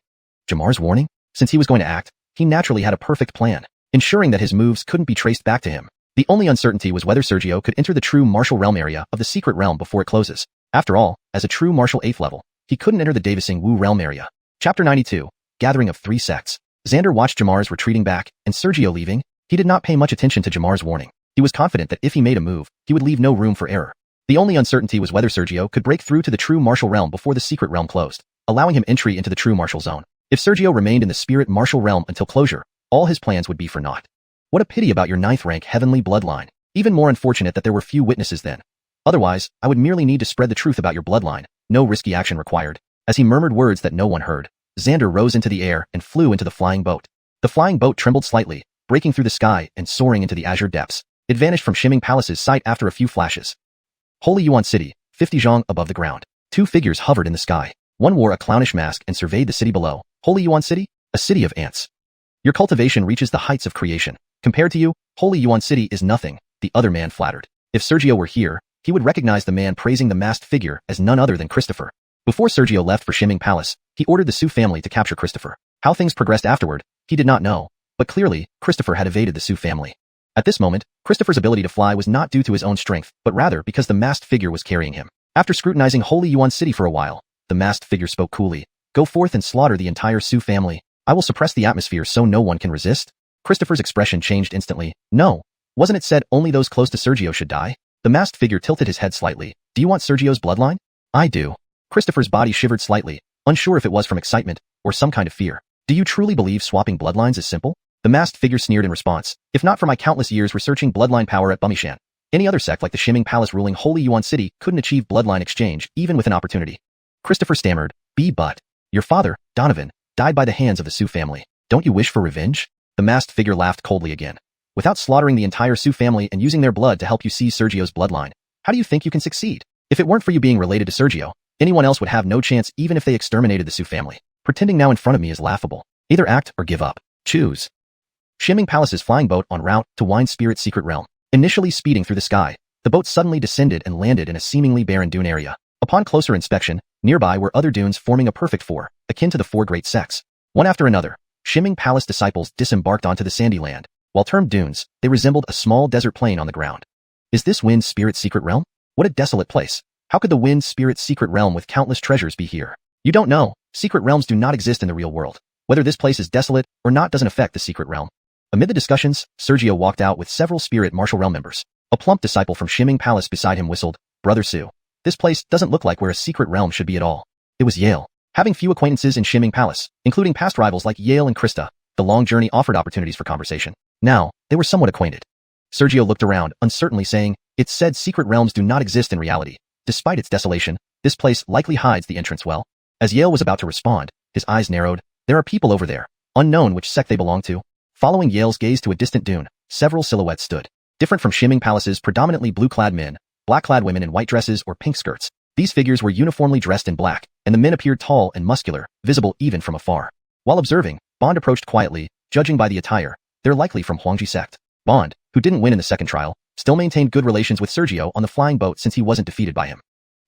Jamar's warning? Since he was going to act, he naturally had a perfect plan, ensuring that his moves couldn't be traced back to him. The only uncertainty was whether Sergio could enter the true martial realm area of the secret realm before it closes. After all, as a true martial 8th level, he couldn't enter the Davising Wu realm area. Chapter 92, Gathering of Three Sects. Xander watched Jamar's retreating back, and Sergio leaving. He did not pay much attention to Jamar's warning. He was confident that if he made a move, he would leave no room for error. The only uncertainty was whether Sergio could break through to the true martial realm before the secret realm closed, allowing him entry into the true martial zone. If Sergio remained in the spirit martial realm until closure, all his plans would be for naught. What a pity about your 9th rank heavenly bloodline. Even more unfortunate that there were few witnesses then. Otherwise, I would merely need to spread the truth about your bloodline, no risky action required. As he murmured words that no one heard, Xander rose into the air and flew into the flying boat. The flying boat trembled slightly, breaking through the sky and soaring into the azure depths. It vanished from Xianxia Palace's sight after a few flashes. Holy Yuan City, 50 zhang above the ground. Two figures hovered in the sky. One wore a clownish mask and surveyed the city below. Holy Yuan City? A city of ants. Your cultivation reaches the heights of creation. Compared to you, Holy Yuan City is nothing, the other man flattered. If Sergio were here, he would recognize the man praising the masked figure as none other than Christopher. Before Sergio left for Xianxia Palace, he ordered the Su family to capture Christopher. How things progressed afterward, he did not know, but clearly, Christopher had evaded the Su family. At this moment, Christopher's ability to fly was not due to his own strength, but rather because the masked figure was carrying him. After scrutinizing Holy Yuan City for a while, the masked figure spoke coolly. Go forth and slaughter the entire Su family. I will suppress the atmosphere so no one can resist. Christopher's expression changed instantly. No. Wasn't it said only those close to Sergio should die? The masked figure tilted his head slightly. Do you want Sergio's bloodline? I do. Christopher's body shivered slightly, unsure if it was from excitement or some kind of fear. Do you truly believe swapping bloodlines is simple? The masked figure sneered in response. If not for my countless years researching bloodline power at Bumishan, any other sect like the Xianxia Palace ruling Holy Yuan City couldn't achieve bloodline exchange even with an opportunity. Christopher stammered. But your father, Donovan, died by the hands of the Su family. Don't you wish for revenge? The masked figure laughed coldly again. Without slaughtering the entire Su family and using their blood to help you seize Sergio's bloodline, how do you think you can succeed? If it weren't for you being related to Sergio, anyone else would have no chance even if they exterminated the Su family. Pretending now in front of me is laughable. Either act or give up. Choose. Xianxia Palace's flying boat en route to Wine Spirit Secret Realm. Initially speeding through the sky, the boat suddenly descended and landed in a seemingly barren dune area. Upon closer inspection, nearby were other dunes forming a perfect four, akin to the four great sects. One after another, Xianxia Palace disciples disembarked onto the sandy land. While termed dunes, they resembled a small desert plain on the ground. Is this Wind Spirit Secret Realm? What a desolate place. How could the Wind Spirit Secret Realm with countless treasures be here? You don't know. Secret realms do not exist in the real world. Whether this place is desolate or not doesn't affect the secret realm. Amid the discussions, Sergio walked out with several spirit martial realm members. A plump disciple from Xianxia Palace beside him whistled, Brother Su. This place doesn't look like where a secret realm should be at all. It was Yale. Having few acquaintances in Xianxia Palace, including past rivals like Yale and Krista, the long journey offered opportunities for conversation. Now, they were somewhat acquainted. Sergio looked around, uncertainly saying, It said secret realms do not exist in reality. Despite its desolation, this place likely hides the entrance well. As Yale was about to respond, his eyes narrowed. There are people over there, unknown which sect they belong to. Following Yale's gaze to a distant dune, several silhouettes stood. Different from Xianxia Palace's predominantly blue-clad men, black-clad women in white dresses or pink skirts. These figures were uniformly dressed in black, and the men appeared tall and muscular, visible even from afar. While observing, Bond approached quietly, judging by the attire. They're likely from Huangji sect. Bond, who didn't win in the second trial, still maintained good relations with Sergio on the flying boat since he wasn't defeated by him.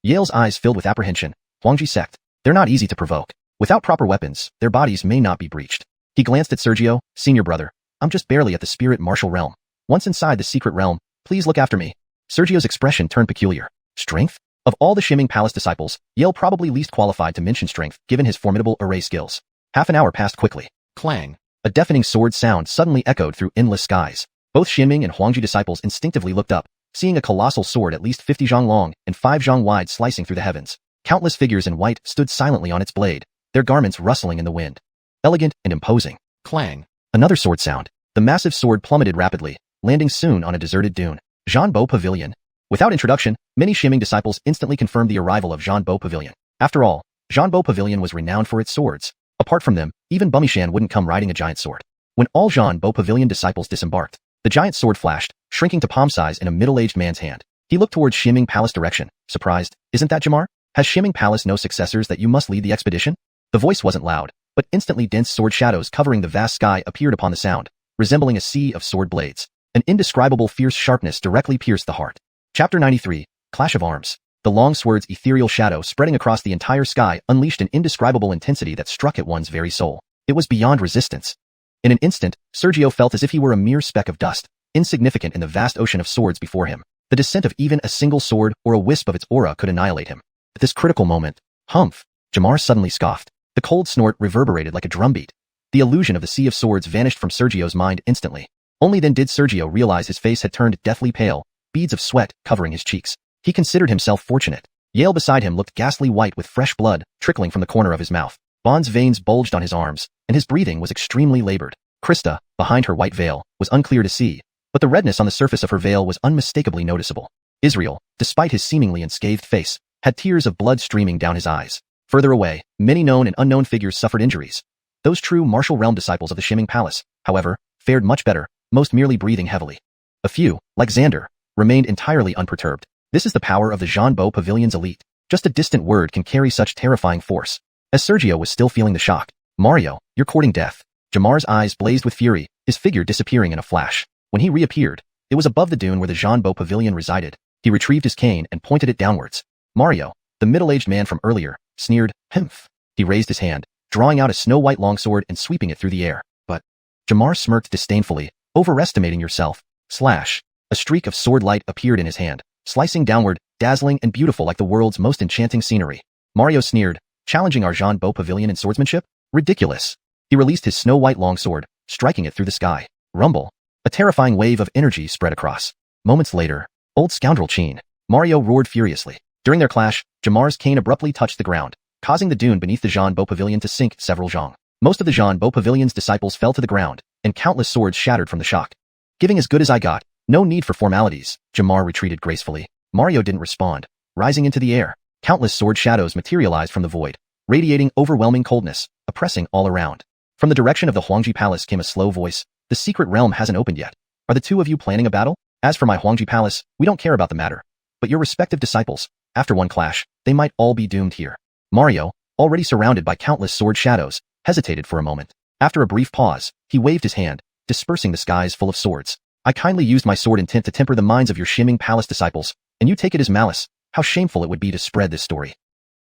Yale's eyes filled with apprehension. Huangji sect. They're not easy to provoke. Without proper weapons, their bodies may not be breached. He glanced at Sergio. Senior brother, I'm just barely at the spirit martial realm. Once inside the secret realm, please look after me. Sergio's expression turned peculiar. Strength? Of all the Xianxia Palace disciples, Yale probably least qualified to mention strength given his formidable array skills. Half an hour passed quickly. Clang. A deafening sword sound suddenly echoed through endless skies. Both Xianming and Huangji disciples instinctively looked up, seeing a colossal sword at least 50 zhang long and 5 zhang wide slicing through the heavens. Countless figures in white stood silently on its blade, their garments rustling in the wind. Elegant and imposing. Clang. Another sword sound. The massive sword plummeted rapidly, landing soon on a deserted dune. Zhanbo Pavilion. Without introduction, many Xianming disciples instantly confirmed the arrival of Zhanbo Pavilion. After all, Zhanbo Pavilion was renowned for its swords. Apart from them, even Bumishan wouldn't come riding a giant sword. When all Zhanbo Pavilion disciples disembarked, the giant sword flashed, shrinking to palm size in a middle-aged man's hand. He looked towards Xianming Palace direction, surprised. Isn't that Jamar? Has Xianming Palace no successors that you must lead the expedition? The voice wasn't loud, but instantly dense sword shadows covering the vast sky appeared upon the sound, resembling a sea of sword blades. An indescribable fierce sharpness directly pierced the heart. Chapter 93, Clash of Arms. The long sword's ethereal shadow spreading across the entire sky unleashed an indescribable intensity that struck at one's very soul. It was beyond resistance. In an instant, Sergio felt as if he were a mere speck of dust, insignificant in the vast ocean of swords before him. The descent of even a single sword or a wisp of its aura could annihilate him. At this critical moment, humph! Jamar suddenly scoffed. The cold snort reverberated like a drumbeat. The illusion of the sea of swords vanished from Sergio's mind instantly. Only then did Sergio realize his face had turned deathly pale, beads of sweat covering his cheeks. He considered himself fortunate. Yale beside him looked ghastly white with fresh blood trickling from the corner of his mouth. Bond's veins bulged on his arms, and his breathing was extremely labored. Krista, behind her white veil, was unclear to see, but the redness on the surface of her veil was unmistakably noticeable. Israel, despite his seemingly unscathed face, had tears of blood streaming down his eyes. Further away, many known and unknown figures suffered injuries. Those true martial realm disciples of the Xianming Palace, however, fared much better, most merely breathing heavily. A few, like Xander, remained entirely unperturbed. This is the power of the Zhanbo Pavilion's elite. Just a distant word can carry such terrifying force. As Sergio was still feeling the shock, Mario, you're courting death. Jamar's eyes blazed with fury, his figure disappearing in a flash. When he reappeared, it was above the dune where the Zhanbo Pavilion resided. He retrieved his cane and pointed it downwards. Mario, the middle-aged man from earlier, sneered, "Humph." He raised his hand, drawing out a snow-white longsword and sweeping it through the air. But Jamar smirked disdainfully, overestimating yourself. Slash. A streak of sword light appeared in his hand, slicing downward, dazzling and beautiful like the world's most enchanting scenery. Mario sneered, challenging our Zhanbo Pavilion in swordsmanship? Ridiculous. He released his snow-white longsword, striking it through the sky. Rumble. A terrifying wave of energy spread across. Moments later, old scoundrel Qin. Mario roared furiously. During their clash, Jamar's cane abruptly touched the ground, causing the dune beneath the Zhanbo Pavilion to sink several zhang. Most of the Zhanbo Pavilion's disciples fell to the ground, and countless swords shattered from the shock. Giving as good as I got. No need for formalities. Jamar retreated gracefully. Mario didn't respond. Rising into the air, countless sword shadows materialized from the void, radiating overwhelming coldness, oppressing all around. From the direction of the Huangji Palace came a slow voice. The secret realm hasn't opened yet. Are the two of you planning a battle? As for my Huangji Palace, we don't care about the matter. But your respective disciples, after one clash, they might all be doomed here. Mario, already surrounded by countless sword shadows, hesitated for a moment. After a brief pause, he waved his hand, dispersing the skies full of swords. I kindly used my sword intent to temper the minds of your Xianming Palace disciples, and you take it as malice. How shameful it would be to spread this story.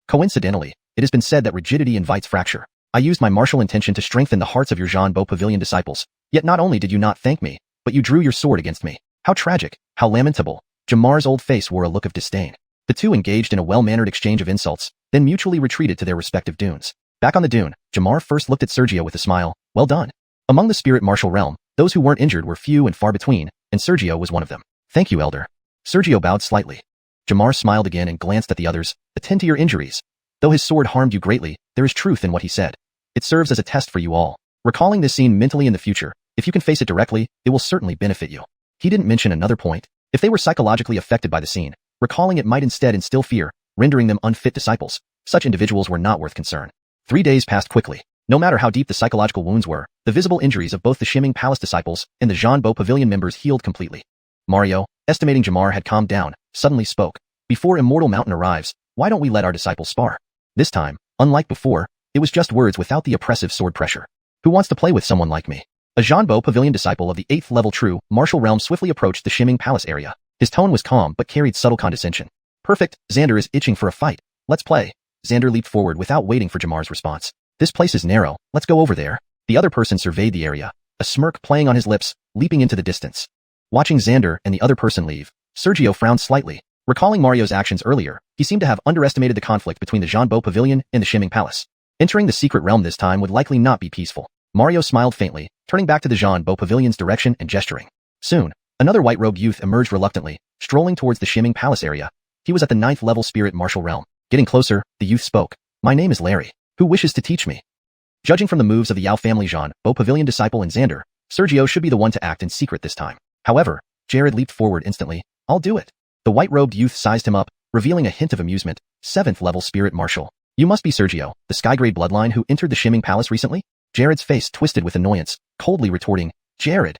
Coincidentally, it has been said that rigidity invites fracture. I used my martial intention to strengthen the hearts of your Zhanbo Pavilion disciples. Yet not only did you not thank me, but you drew your sword against me. How tragic, how lamentable. Jamar's old face wore a look of disdain. The two engaged in a well-mannered exchange of insults, then mutually retreated to their respective dunes. Back on the dune, Jamar first looked at Sergio with a smile. Well done. Among the spirit martial realm, those who weren't injured were few and far between, and Sergio was one of them. Thank you, Elder. Sergio bowed slightly. Jamar smiled again and glanced at the others. Attend to your injuries. Though his sword harmed you greatly, there is truth in what he said. It serves as a test for you all. Recalling this scene mentally in the future, if you can face it directly, it will certainly benefit you. He didn't mention another point. If they were psychologically affected by the scene, recalling it might instead instill fear, rendering them unfit disciples. Such individuals were not worth concern. 3 days passed quickly. No matter how deep the psychological wounds were, the visible injuries of both the Shiming Palace disciples and the Zhanbo Pavilion members healed completely. Mario, estimating Jamar had calmed down, suddenly spoke. Before Immortal Mountain arrives, why don't we let our disciples spar? This time, unlike before, it was just words without the oppressive sword pressure. Who wants to play with someone like me? A Zhanbo Pavilion disciple of the 8th level true martial realm swiftly approached the Shiming Palace area. His tone was calm but carried subtle condescension. Perfect, Xander is itching for a fight. Let's play. Xander leaped forward without waiting for Jamar's response. This place is narrow, let's go over there. The other person surveyed the area, a smirk playing on his lips, leaping into the distance. Watching Xander and the other person leave, Sergio frowned slightly. Recalling Mario's actions earlier, he seemed to have underestimated the conflict between the Zhanbo Pavilion and the Shiming Palace. Entering the secret realm this time would likely not be peaceful. Mario smiled faintly, turning back to the Zhanbo Pavilion's direction and gesturing. Soon, another white-robed youth emerged reluctantly, strolling towards the Shiming Palace area. He was at the 9th level spirit martial realm. Getting closer, the youth spoke. My name is Larry. Who wishes to teach me? Judging from the moves of the Yao family Zhanbo Pavilion disciple and Xander, Sergio should be the one to act in secret this time. However, Jared leaped forward instantly. I'll do it. The white-robed youth sized him up, revealing a hint of amusement. 7th level spirit martial. You must be Sergio, the sky-grade bloodline who entered the Shiming Palace recently? Jared's face twisted with annoyance, coldly retorting, Jared,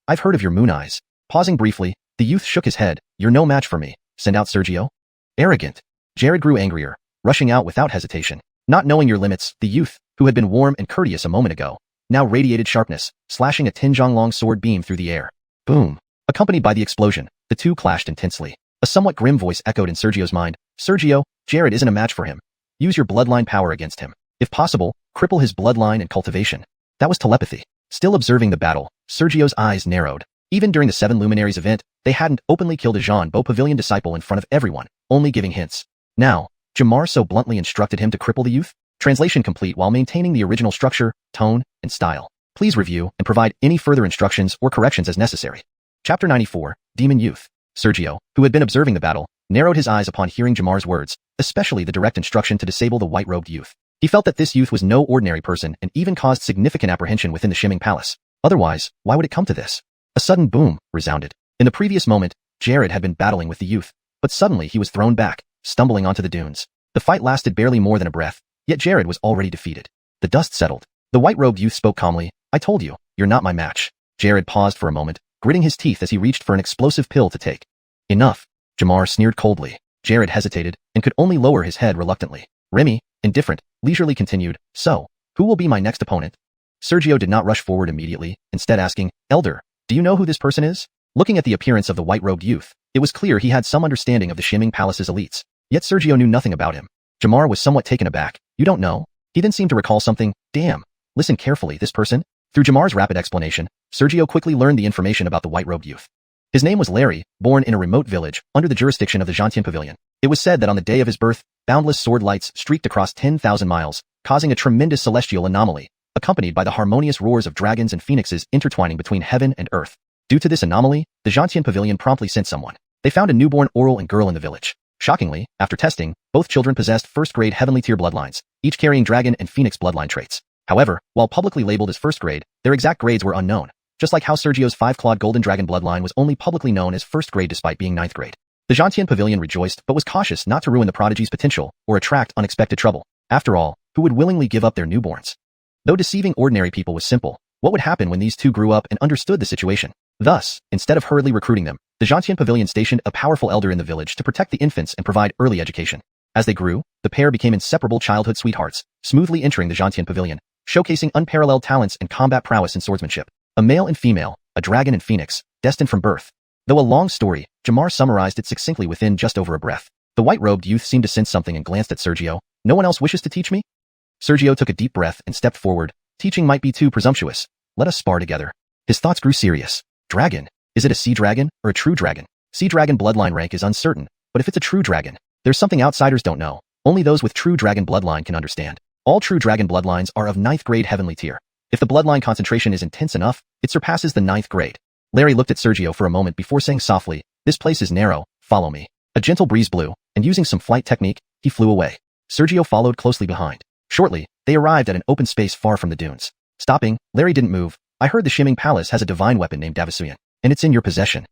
I've heard of your moon eyes. Pausing briefly, the youth shook his head. You're no match for me. Send out Sergio. Arrogant. Jared grew angrier, rushing out without hesitation. Not knowing your limits, the youth, who had been warm and courteous a moment ago, now radiated sharpness, slashing a 10-zhang-long sword beam through the air. Boom. Accompanied by the explosion, the two clashed intensely. A somewhat grim voice echoed in Sergio's mind. Sergio, Jared isn't a match for him. Use your bloodline power against him. If possible, cripple his bloodline and cultivation. That was telepathy. Still observing the battle, Sergio's eyes narrowed. Even during the 7 Luminaries event, they hadn't openly killed a Zhanbo Pavilion disciple in front of everyone, only giving hints. Now, Jamar so bluntly instructed him to cripple the youth? Translation complete while maintaining the original structure, tone, and style. Please review and provide any further instructions or corrections as necessary. Chapter 94, Demon Youth. Sergio, who had been observing the battle, narrowed his eyes upon hearing Jamar's words, especially the direct instruction to disable the white-robed youth. He felt that this youth was no ordinary person and even caused significant apprehension within the Shiming Palace. Otherwise, why would it come to this? A sudden boom resounded. In the previous moment, Jared had been battling with the youth, but suddenly he was thrown back, stumbling onto the dunes. The fight lasted barely more than a breath, yet Jared was already defeated. The dust settled. The white-robed youth spoke calmly. I told you, you're not my match. Jared paused for a moment, gritting his teeth as he reached for an explosive pill to take. Enough. Jamar sneered coldly. Jared hesitated and could only lower his head reluctantly. Remy, indifferent, leisurely continued, so, who will be my next opponent? Sergio did not rush forward immediately, instead asking, Elder, do you know who this person is? Looking at the appearance of the white-robed youth, it was clear he had some understanding of the Shiming Palace's elites. Yet Sergio knew nothing about him. Jamar was somewhat taken aback. You don't know? He then seemed to recall something. Damn. Listen carefully, this person? Through Jamar's rapid explanation, Sergio quickly learned the information about the white-robed youth. His name was Larry, born in a remote village, under the jurisdiction of the Xianxia Pavilion. It was said that on the day of his birth, boundless sword lights streaked across 10,000 miles, causing a tremendous celestial anomaly, accompanied by the harmonious roars of dragons and phoenixes intertwining between heaven and earth. Due to this anomaly, the Xianxia Pavilion promptly sent someone. They found a newborn oral and girl in the village. Shockingly, after testing, both children possessed first-grade heavenly tier bloodlines, each carrying dragon and phoenix bloodline traits. However, while publicly labeled as first grade, their exact grades were unknown, just like how Sergio's 5-clawed golden dragon bloodline was only publicly known as first grade despite being 9th grade. The Xianxia Pavilion rejoiced but was cautious not to ruin the prodigy's potential or attract unexpected trouble. After all, who would willingly give up their newborns? Though deceiving ordinary people was simple, what would happen when these two grew up and understood the situation? Thus, instead of hurriedly recruiting them, the Xianxia Pavilion stationed a powerful elder in the village to protect the infants and provide early education. As they grew, the pair became inseparable childhood sweethearts, smoothly entering the Xianxia Pavilion, showcasing unparalleled talents in combat prowess and swordsmanship. A male and female, a dragon and phoenix, destined from birth. Though a long story, Jamar summarized it succinctly within just over a breath. The white-robed youth seemed to sense something and glanced at Sergio. No one else wishes to teach me? Sergio took a deep breath and stepped forward. Teaching might be too presumptuous. Let us spar together. His thoughts grew serious. Dragon? Is it a sea dragon or a true dragon? Sea dragon bloodline rank is uncertain, but if it's a true dragon, there's something outsiders don't know. Only those with true dragon bloodline can understand. All true dragon bloodlines are of 9th grade heavenly tier. If the bloodline concentration is intense enough, it surpasses the 9th grade. Larry looked at Sergio for a moment before saying softly, this place is narrow, follow me. A gentle breeze blew, and using some flight technique, he flew away. Sergio followed closely behind. Shortly, they arrived at an open space far from the dunes. Stopping, Larry didn't move. I heard the Shiming Palace has a divine weapon named Davasuyan, and it's in your possession.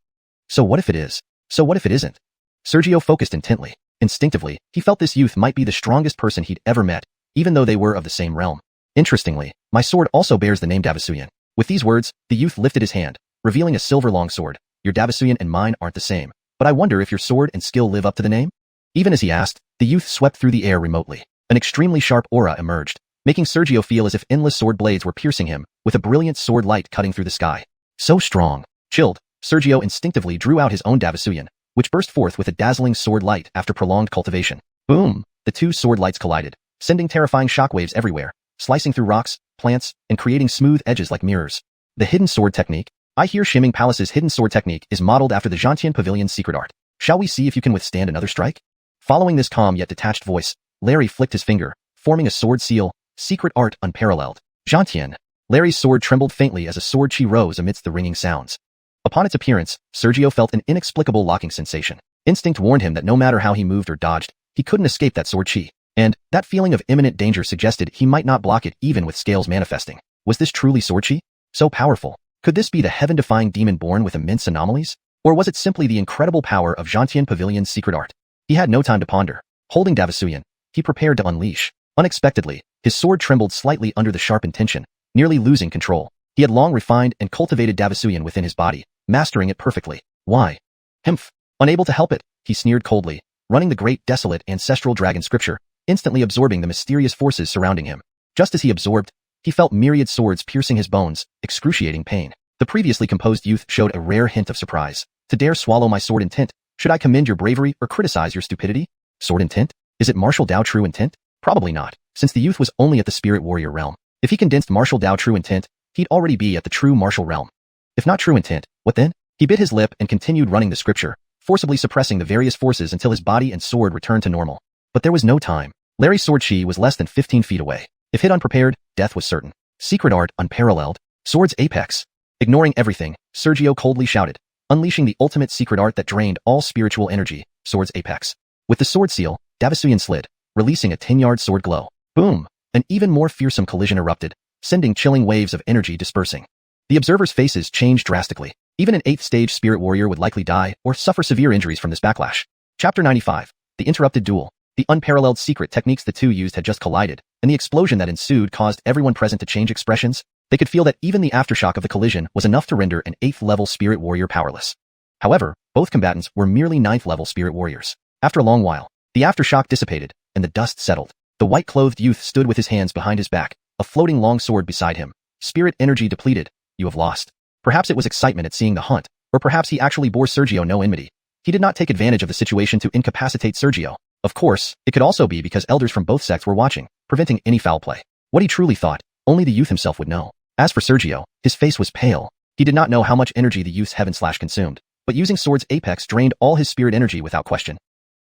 So what if it is? So what if it isn't? Sergio focused intently. Instinctively, he felt this youth might be the strongest person he'd ever met, even though they were of the same realm. Interestingly, my sword also bears the name Davasuyan. With these words, the youth lifted his hand, revealing a silver-long sword. Your Davasuyan and mine aren't the same, but I wonder if your sword and skill live up to the name? Even as he asked, the youth swept through the air remotely. An extremely sharp aura emerged, making Sergio feel as if endless sword blades were piercing him, with a brilliant sword light cutting through the sky. So strong. Chilled, Sergio instinctively drew out his own Davasuyan, which burst forth with a dazzling sword light after prolonged cultivation. Boom! The two sword lights collided, sending terrifying shockwaves everywhere, slicing through rocks, plants, and creating smooth edges like mirrors. The hidden sword technique. I hear Shimming Palace's hidden sword technique is modeled after the Xianxia Pavilion's secret art. Shall we see if you can withstand another strike? Following this calm yet detached voice, Larry flicked his finger, forming a sword seal, secret art unparalleled. Xianxia. Larry's sword trembled faintly as a sword chi rose amidst the ringing sounds. Upon its appearance, Sergio felt an inexplicable locking sensation. Instinct warned him that no matter how he moved or dodged, he couldn't escape that sword chi. And that feeling of imminent danger suggested he might not block it even with scales manifesting. Was this truly sword chi? So powerful. Could this be the heaven-defying demon born with immense anomalies? Or was it simply the incredible power of Xianxia Pavilion's secret art? He had no time to ponder. Holding Davasuyan, he prepared to unleash. Unexpectedly, his sword trembled slightly under the sharp intention, nearly losing control. He had long refined and cultivated Davasuyan within his body, mastering it perfectly. Why? Himph. Unable to help it, he sneered coldly, running the great desolate ancestral dragon scripture, instantly absorbing the mysterious forces surrounding him. Just as he absorbed, he felt myriad swords piercing his bones, excruciating pain. The previously composed youth showed a rare hint of surprise. To dare swallow my sword intent, should I commend your bravery or criticize your stupidity? Sword intent? Is it martial Dao true intent? Probably not, since the youth was only at the spirit warrior realm. If he condensed martial Dao true intent, he'd already be at the true martial realm. If not true intent, what then? He bit his lip and continued running the scripture, forcibly suppressing the various forces until his body and sword returned to normal. But there was no time. Larry's sword chi was less than 15 feet away. If hit unprepared, death was certain. Secret art unparalleled. Sword's apex. Ignoring everything, Sergio coldly shouted, unleashing the ultimate secret art that drained all spiritual energy, sword's apex. With the sword seal, Davasuyan slid, releasing a 10-yard sword glow. Boom! An even more fearsome collision erupted, sending chilling waves of energy dispersing. The observers' faces changed drastically. Even an 8th stage spirit warrior would likely die or suffer severe injuries from this backlash. Chapter 95. The Interrupted Duel. The unparalleled secret techniques the two used had just collided, and the explosion that ensued caused everyone present to change expressions. They could feel that even the aftershock of the collision was enough to render an 8th-level spirit warrior powerless. However, both combatants were merely 9th-level spirit warriors. After a long while, the aftershock dissipated, and the dust settled. The white-clothed youth stood with his hands behind his back, a floating long sword beside him. Spirit energy depleted. You have lost. Perhaps it was excitement at seeing the hunt, or perhaps he actually bore Sergio no enmity. He did not take advantage of the situation to incapacitate Sergio. Of course, it could also be because elders from both sects were watching, preventing any foul play. What he truly thought, only the youth himself would know. As for Sergio, his face was pale. He did not know how much energy the youth's heaven slash consumed, but using sword's apex drained all his spirit energy without question.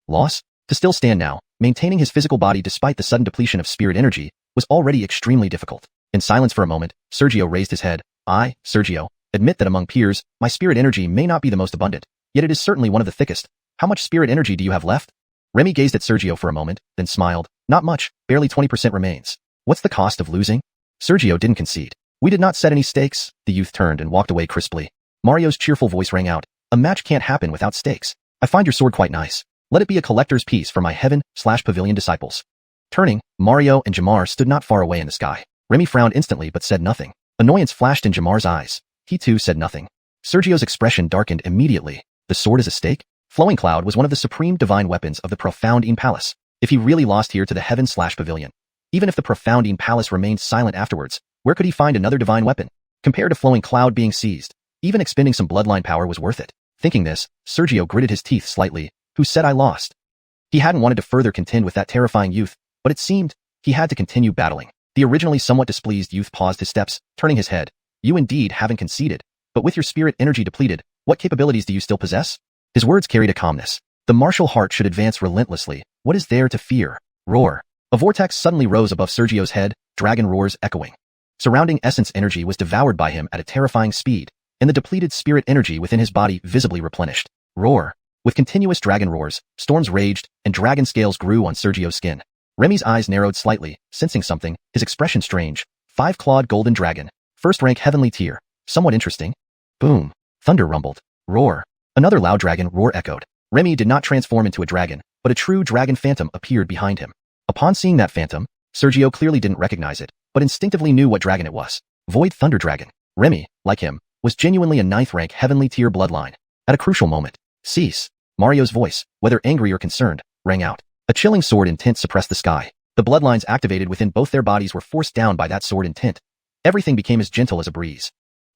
Loss? To still stand now, maintaining his physical body despite the sudden depletion of spirit energy, was already extremely difficult. In silence for a moment, Sergio raised his head. I, Sergio, admit that among peers, my spirit energy may not be the most abundant, yet it is certainly one of the thickest. How much spirit energy do you have left? Remy gazed at Sergio for a moment, then smiled. Not much, barely 20% remains. What's the cost of losing? Sergio didn't concede. We did not set any stakes. The youth turned and walked away crisply. Mario's cheerful voice rang out. A match can't happen without stakes. I find your sword quite nice. Let it be a collector's piece for my heaven/pavilion disciples. Turning, Mario and Jamar stood not far away in the sky. Remy frowned instantly but said nothing. Annoyance flashed in Jamar's eyes. He too said nothing. Sergio's expression darkened immediately. The sword is a stake? Flowing Cloud was one of the supreme divine weapons of the Profoundine Palace. If he really lost here to the heaven/pavilion, even if the Profoundine Palace remained silent afterwards, where could he find another divine weapon? Compared to Flowing Cloud being seized, even expending some bloodline power was worth it. Thinking this, Sergio gritted his teeth slightly. Who said I lost? He hadn't wanted to further contend with that terrifying youth, but it seemed he had to continue battling. The originally somewhat displeased youth paused his steps, turning his head. You indeed haven't conceded, but with your spirit energy depleted, what capabilities do you still possess? His words carried a calmness. The martial heart should advance relentlessly. What is there to fear? Roar. A vortex suddenly rose above Sergio's head, dragon roars echoing. Surrounding essence energy was devoured by him at a terrifying speed, and the depleted spirit energy within his body visibly replenished. Roar. With continuous dragon roars, storms raged, and dragon scales grew on Sergio's skin. Remy's eyes narrowed slightly, sensing something, his expression strange. 5-clawed golden dragon. First rank heavenly tier. Somewhat interesting. Boom. Thunder rumbled. Roar. Another loud dragon roar echoed. Remy did not transform into a dragon, but a true dragon phantom appeared behind him. Upon seeing that phantom, Sergio clearly didn't recognize it, but instinctively knew what dragon it was. Void Thunder Dragon. Remy, like him, was genuinely a 9th rank heavenly tier bloodline. At a crucial moment, cease. Mario's voice, whether angry or concerned, rang out. A chilling sword in tint suppressed the sky. The bloodlines activated within both their bodies were forced down by that sword in tint. Everything became as gentle as a breeze.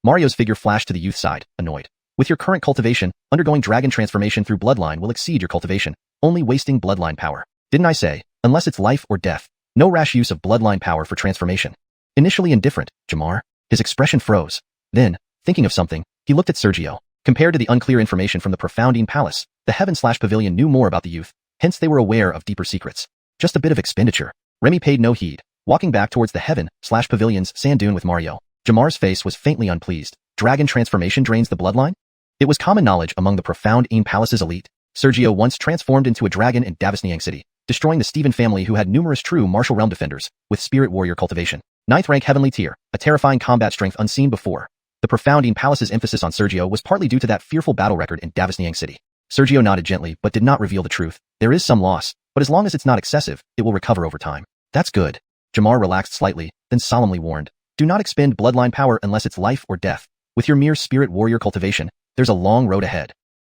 Mario's figure flashed to the youth's side, annoyed. With your current cultivation, undergoing dragon transformation through bloodline will exceed your cultivation, only wasting bloodline power. Didn't I say, unless it's life or death, no rash use of bloodline power for transformation. Initially indifferent, Jamar. His expression froze. Then, thinking of something, he looked at Sergio. Compared to the unclear information from the Profoundine Palace, the Heaven/Pavilion knew more about the youth, hence they were aware of deeper secrets. Just a bit of expenditure. Remy paid no heed, walking back towards the Heaven/Pavilion's sand dune with Mario. Jamar's face was faintly unpleased. Dragon transformation drains the bloodline? It was common knowledge among the Profoundine Palace's elite. Sergio once transformed into a dragon in Xianxia City, destroying the Stephen family who had numerous true martial realm defenders, with spirit warrior cultivation. 9th rank heavenly tier, a terrifying combat strength unseen before. The Profoundine Palace's emphasis on Sergio was partly due to that fearful battle record in Xianxia City. Sergio nodded gently but did not reveal the truth. There is some loss, but as long as it's not excessive, it will recover over time. That's good. Jamar relaxed slightly, then solemnly warned. Do not expend bloodline power unless it's life or death. With your mere spirit warrior cultivation, there's a long road ahead.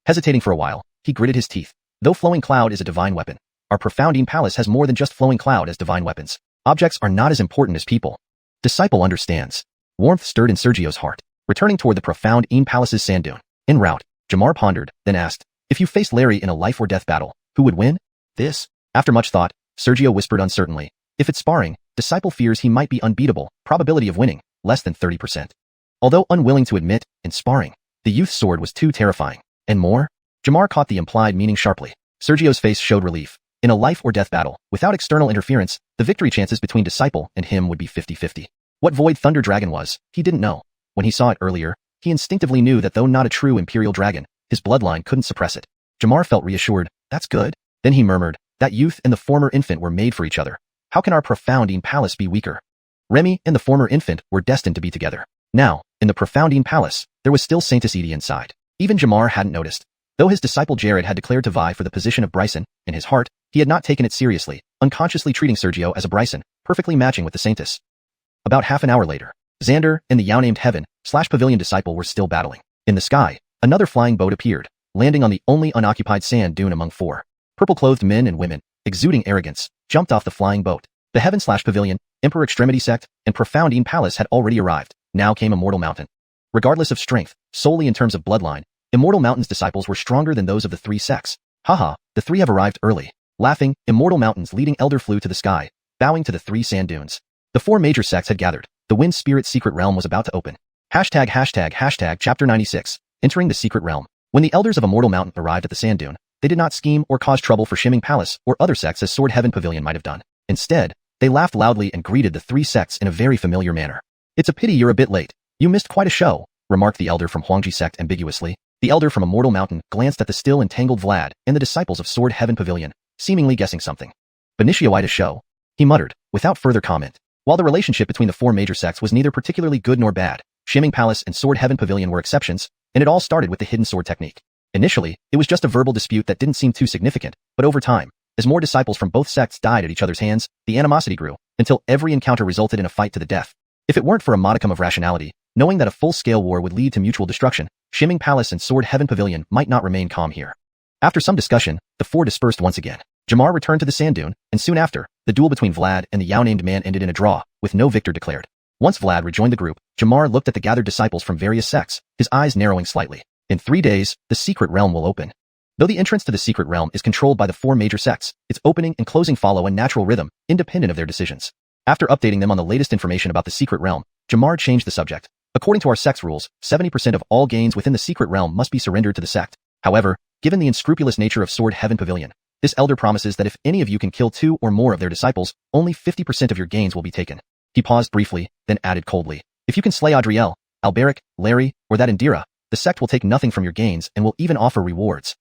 Hesitating for a while, he gritted his teeth. Though Flowing Cloud is a divine weapon, our Profoundine Palace has more than just Flowing Cloud as divine weapons. Objects are not as important as people. Disciple understands. Warmth stirred in Sergio's heart, returning toward the Profoundine Palace's sand dune. En route, Jamar pondered, then asked, if you faced Larry in a life or death battle, who would win? This? After much thought, Sergio whispered uncertainly. If it's sparring, Disciple fears he might be unbeatable, probability of winning, less than 30%. Although unwilling to admit, in sparring, the youth's sword was too terrifying. And more? Jamar caught the implied meaning sharply. Sergio's face showed relief. In a life or death battle, without external interference, the victory chances between Disciple and him would be 50-50. What Void Thunder Dragon was, he didn't know. When he saw it earlier, he instinctively knew that though not a true Imperial Dragon, his bloodline couldn't suppress it. Jamar felt reassured. That's good. Then he murmured, that youth and the former infant were made for each other. How can our Profoundine Palace be weaker? Remy and the former infant were destined to be together. Now, in the Profoundine Palace, there was still Saintess Edie inside. Even Jamar hadn't noticed. Though his disciple Jared had declared to vie for the position of Bryson, in his heart, he had not taken it seriously, unconsciously treating Sergio as a Bryson, perfectly matching with the Saintess. About half an hour later, Xander and the Yao-named Heaven/Pavilion disciple were still battling. In the sky, another flying boat appeared, landing on the only unoccupied sand dune among 4. Purple-clothed men and women, exuding arrogance, jumped off the flying boat. The Heaven/Pavilion, Emperor Extremity Sect, and Profoundine Palace had already arrived. Now came Immortal Mountain. Regardless of strength, solely in terms of bloodline, Immortal Mountain's disciples were stronger than those of the 3 sects. Haha, the 3 have arrived early. Laughing, Immortal Mountain's leading elder flew to the sky, bowing to the 3 sand dunes. The 4 major sects had gathered. The Wind Spirit Secret Realm was about to open. ####Chapter 96, Entering the Secret Realm. When the elders of Immortal Mountain arrived at the sand dune, they did not scheme or cause trouble for Shimming Palace or other sects as Sword Heaven Pavilion might have done. Instead, they laughed loudly and greeted the 3 sects in a very familiar manner. It's a pity you're a bit late. You missed quite a show, remarked the elder from Huangji sect ambiguously. The elder from Immortal Mountain glanced at the still entangled Vlad and the disciples of Sword Heaven Pavilion, seemingly guessing something. Benicio-ite show, he muttered, without further comment. While the relationship between the 4 major sects was neither particularly good nor bad, Shimming Palace and Sword Heaven Pavilion were exceptions, and it all started with the hidden sword technique. Initially, it was just a verbal dispute that didn't seem too significant, but over time, as more disciples from both sects died at each other's hands, the animosity grew, until every encounter resulted in a fight to the death. If it weren't for a modicum of rationality, knowing that a full-scale war would lead to mutual destruction, Shimming Palace and Sword Heaven Pavilion might not remain calm here. After some discussion, the 4 dispersed once again. Jamar returned to the sand dune, and soon after, the duel between Vlad and the Yao-named man ended in a draw, with no victor declared. Once Vlad rejoined the group, Jamar looked at the gathered disciples from various sects, his eyes narrowing slightly. In 3 days, the secret realm will open. Though the entrance to the secret realm is controlled by the 4 major sects, its opening and closing follow a natural rhythm, independent of their decisions. After updating them on the latest information about the secret realm, Jamar changed the subject. According to our sect's rules, 70% of all gains within the secret realm must be surrendered to the sect. However, given the unscrupulous nature of Sword Heaven Pavilion, this elder promises that if any of you can kill 2 or more of their disciples, only 50% of your gains will be taken. He paused briefly, then added coldly, if you can slay Adriel, Alberic, Larry, or that Indira, the sect will take nothing from your gains and will even offer rewards.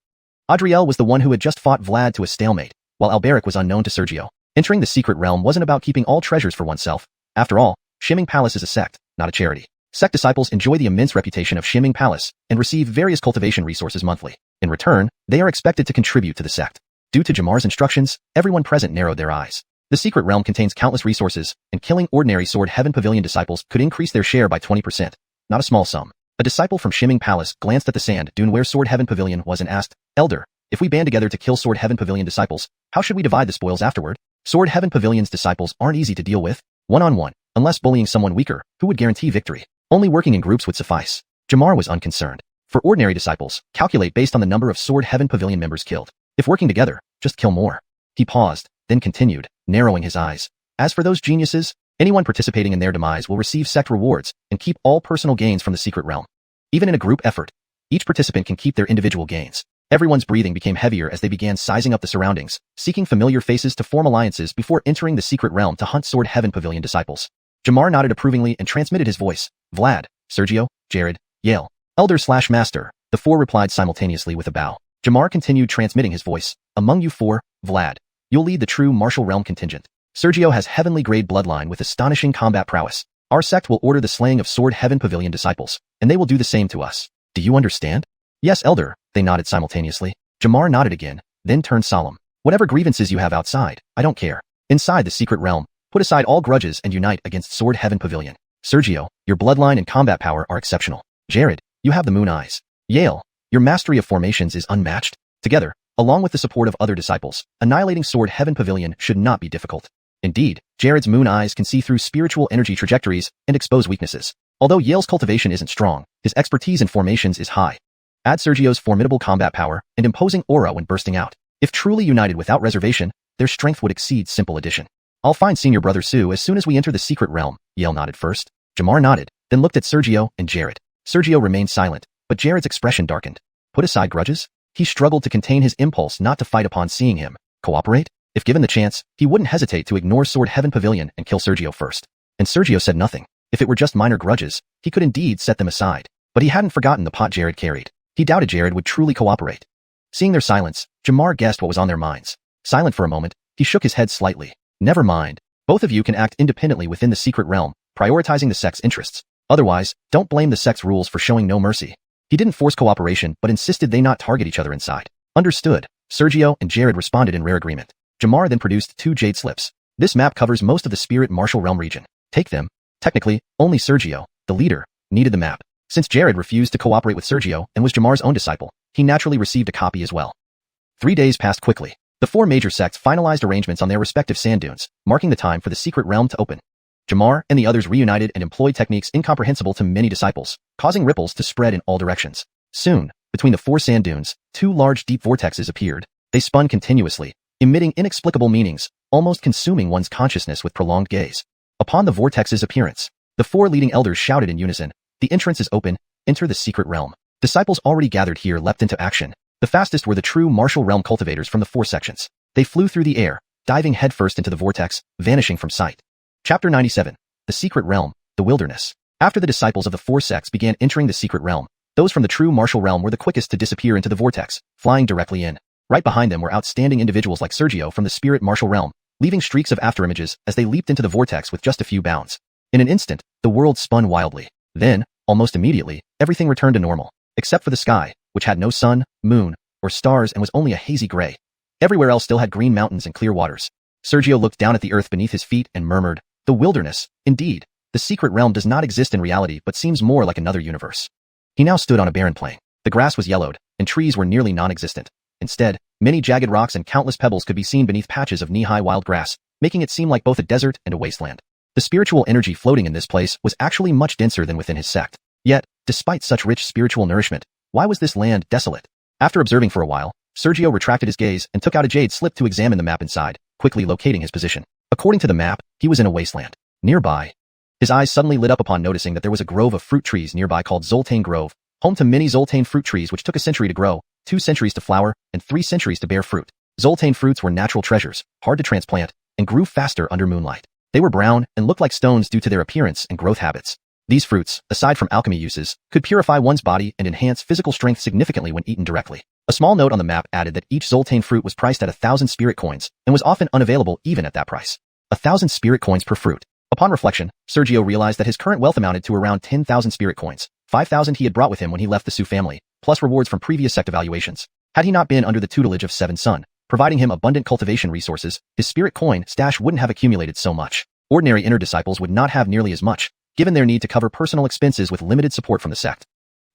Adriel was the one who had just fought Vlad to a stalemate, while Alberic was unknown to Sergio. Entering the secret realm wasn't about keeping all treasures for oneself. After all, Shimming Palace is a sect, not a charity. Sect disciples enjoy the immense reputation of Shimming Palace and receive various cultivation resources monthly. In return, they are expected to contribute to the sect. Due to Jamar's instructions, everyone present narrowed their eyes. The secret realm contains countless resources, and killing ordinary Sword Heaven Pavilion disciples could increase their share by 20%. Not a small sum. A disciple from Shiming Palace glanced at the sand dune where Sword Heaven Pavilion was and asked, Elder, if we band together to kill Sword Heaven Pavilion disciples, how should we divide the spoils afterward? Sword Heaven Pavilion's disciples aren't easy to deal with. One-on-one, unless bullying someone weaker, who would guarantee victory. Only working in groups would suffice. Jamar was unconcerned. For ordinary disciples, calculate based on the number of Sword Heaven Pavilion members killed. If working together, just kill more. He paused, then continued, narrowing his eyes. As for those geniuses, anyone participating in their demise will receive sect rewards and keep all personal gains from the secret realm. Even in a group effort, each participant can keep their individual gains. Everyone's breathing became heavier as they began sizing up the surroundings, seeking familiar faces to form alliances before entering the secret realm to hunt Sword Heaven Pavilion disciples. Jamar nodded approvingly and transmitted his voice. Vlad, Sergio, Jared, Yale, Elder/Master. The four replied simultaneously with a bow. Jamar continued transmitting his voice. Among you four, Vlad, you'll lead the true martial realm contingent. Sergio has heavenly grade bloodline with astonishing combat prowess. Our sect will order the slaying of Sword Heaven Pavilion disciples, and they will do the same to us. Do you understand? Yes, Elder, they nodded simultaneously. Jamar nodded again, then turned solemn. Whatever grievances you have outside, I don't care. Inside the secret realm, put aside all grudges and unite against Sword Heaven Pavilion. Sergio, your bloodline and combat power are exceptional. Jared, you have the moon eyes. Yale, your mastery of formations is unmatched. Together, along with the support of other disciples, annihilating Sword Heaven Pavilion should not be difficult. Indeed, Jared's moon eyes can see through spiritual energy trajectories and expose weaknesses. Although Yale's cultivation isn't strong, his expertise in formations is high. Add Sergio's formidable combat power and imposing aura when bursting out. If truly united without reservation, their strength would exceed simple addition. I'll find senior brother Sue as soon as we enter the secret realm. Yale nodded first. Jamar nodded, then looked at Sergio and Jared. Sergio remained silent, but Jared's expression darkened. Put aside grudges? He struggled to contain his impulse not to fight upon seeing him. Cooperate? If given the chance, he wouldn't hesitate to ignore Sword Heaven Pavilion and kill Sergio first. And Sergio said nothing. If it were just minor grudges, he could indeed set them aside. But he hadn't forgotten the pot Jared carried. He doubted Jared would truly cooperate. Seeing their silence, Jamar guessed what was on their minds. Silent for a moment, he shook his head slightly. Never mind. Both of you can act independently within the secret realm, prioritizing the sect's interests. Otherwise, don't blame the sect's rules for showing no mercy. He didn't force cooperation but insisted they not target each other inside. Understood. Sergio and Jared responded in rare agreement. Jamar then produced 2 jade slips. This map covers most of the spirit martial realm region. Take them. Technically, only Sergio, the leader, needed the map. Since Jared refused to cooperate with Sergio and was Jamar's own disciple, he naturally received a copy as well. 3 days passed quickly. The 4 major sects finalized arrangements on their respective sand dunes, marking the time for the secret realm to open. Jamar and the others reunited and employed techniques incomprehensible to many disciples, causing ripples to spread in all directions. Soon, between the 4 sand dunes, 2 large deep vortexes appeared. They spun continuously, emitting inexplicable meanings, almost consuming one's consciousness with prolonged gaze. Upon the vortex's appearance, the 4 leading elders shouted in unison, "The entrance is open, enter the secret realm." Disciples already gathered here leapt into action. The fastest were the true martial realm cultivators from the 4 sections. They flew through the air, diving headfirst into the vortex, vanishing from sight. Chapter 97. The Secret Realm, the Wilderness. After the disciples of the 4 sects began entering the secret realm, those from the true martial realm were the quickest to disappear into the vortex, flying directly in. Right behind them were outstanding individuals like Sergio from the spirit martial realm, leaving streaks of afterimages as they leaped into the vortex with just a few bounds. In an instant, the world spun wildly. Then, almost immediately, everything returned to normal, except for the sky, which had no sun, moon, or stars and was only a hazy gray. Everywhere else still had green mountains and clear waters. Sergio looked down at the earth beneath his feet and murmured, "The wilderness, indeed. The secret realm does not exist in reality but seems more like another universe." He now stood on a barren plain. The grass was yellowed, and trees were nearly non-existent. Instead, many jagged rocks and countless pebbles could be seen beneath patches of knee-high wild grass, making it seem like both a desert and a wasteland. The spiritual energy floating in this place was actually much denser than within his sect. Yet, despite such rich spiritual nourishment, why was this land desolate? After observing for a while, Sergio retracted his gaze and took out a jade slip to examine the map inside, quickly locating his position. According to the map, he was in a wasteland. Nearby, his eyes suddenly lit up upon noticing that there was a grove of fruit trees nearby called Zoltane Grove, home to many Zoltane fruit trees which took a century to grow, 2 centuries to flower, and 3 centuries to bear fruit. Zoltane fruits were natural treasures, hard to transplant, and grew faster under moonlight. They were brown and looked like stones due to their appearance and growth habits. These fruits, aside from alchemy uses, could purify one's body and enhance physical strength significantly when eaten directly. A small note on the map added that each Zoltane fruit was priced at 1,000 spirit coins and was often unavailable even at that price. 1,000 spirit coins per fruit. Upon reflection, Sergio realized that his current wealth amounted to around 10,000 spirit coins, 5,000 he had brought with him when he left the Su family, plus rewards from previous sect evaluations. Had he not been under the tutelage of Seven Sun, providing him abundant cultivation resources, his spirit coin stash wouldn't have accumulated so much. Ordinary inner disciples would not have nearly as much, given their need to cover personal expenses with limited support from the sect.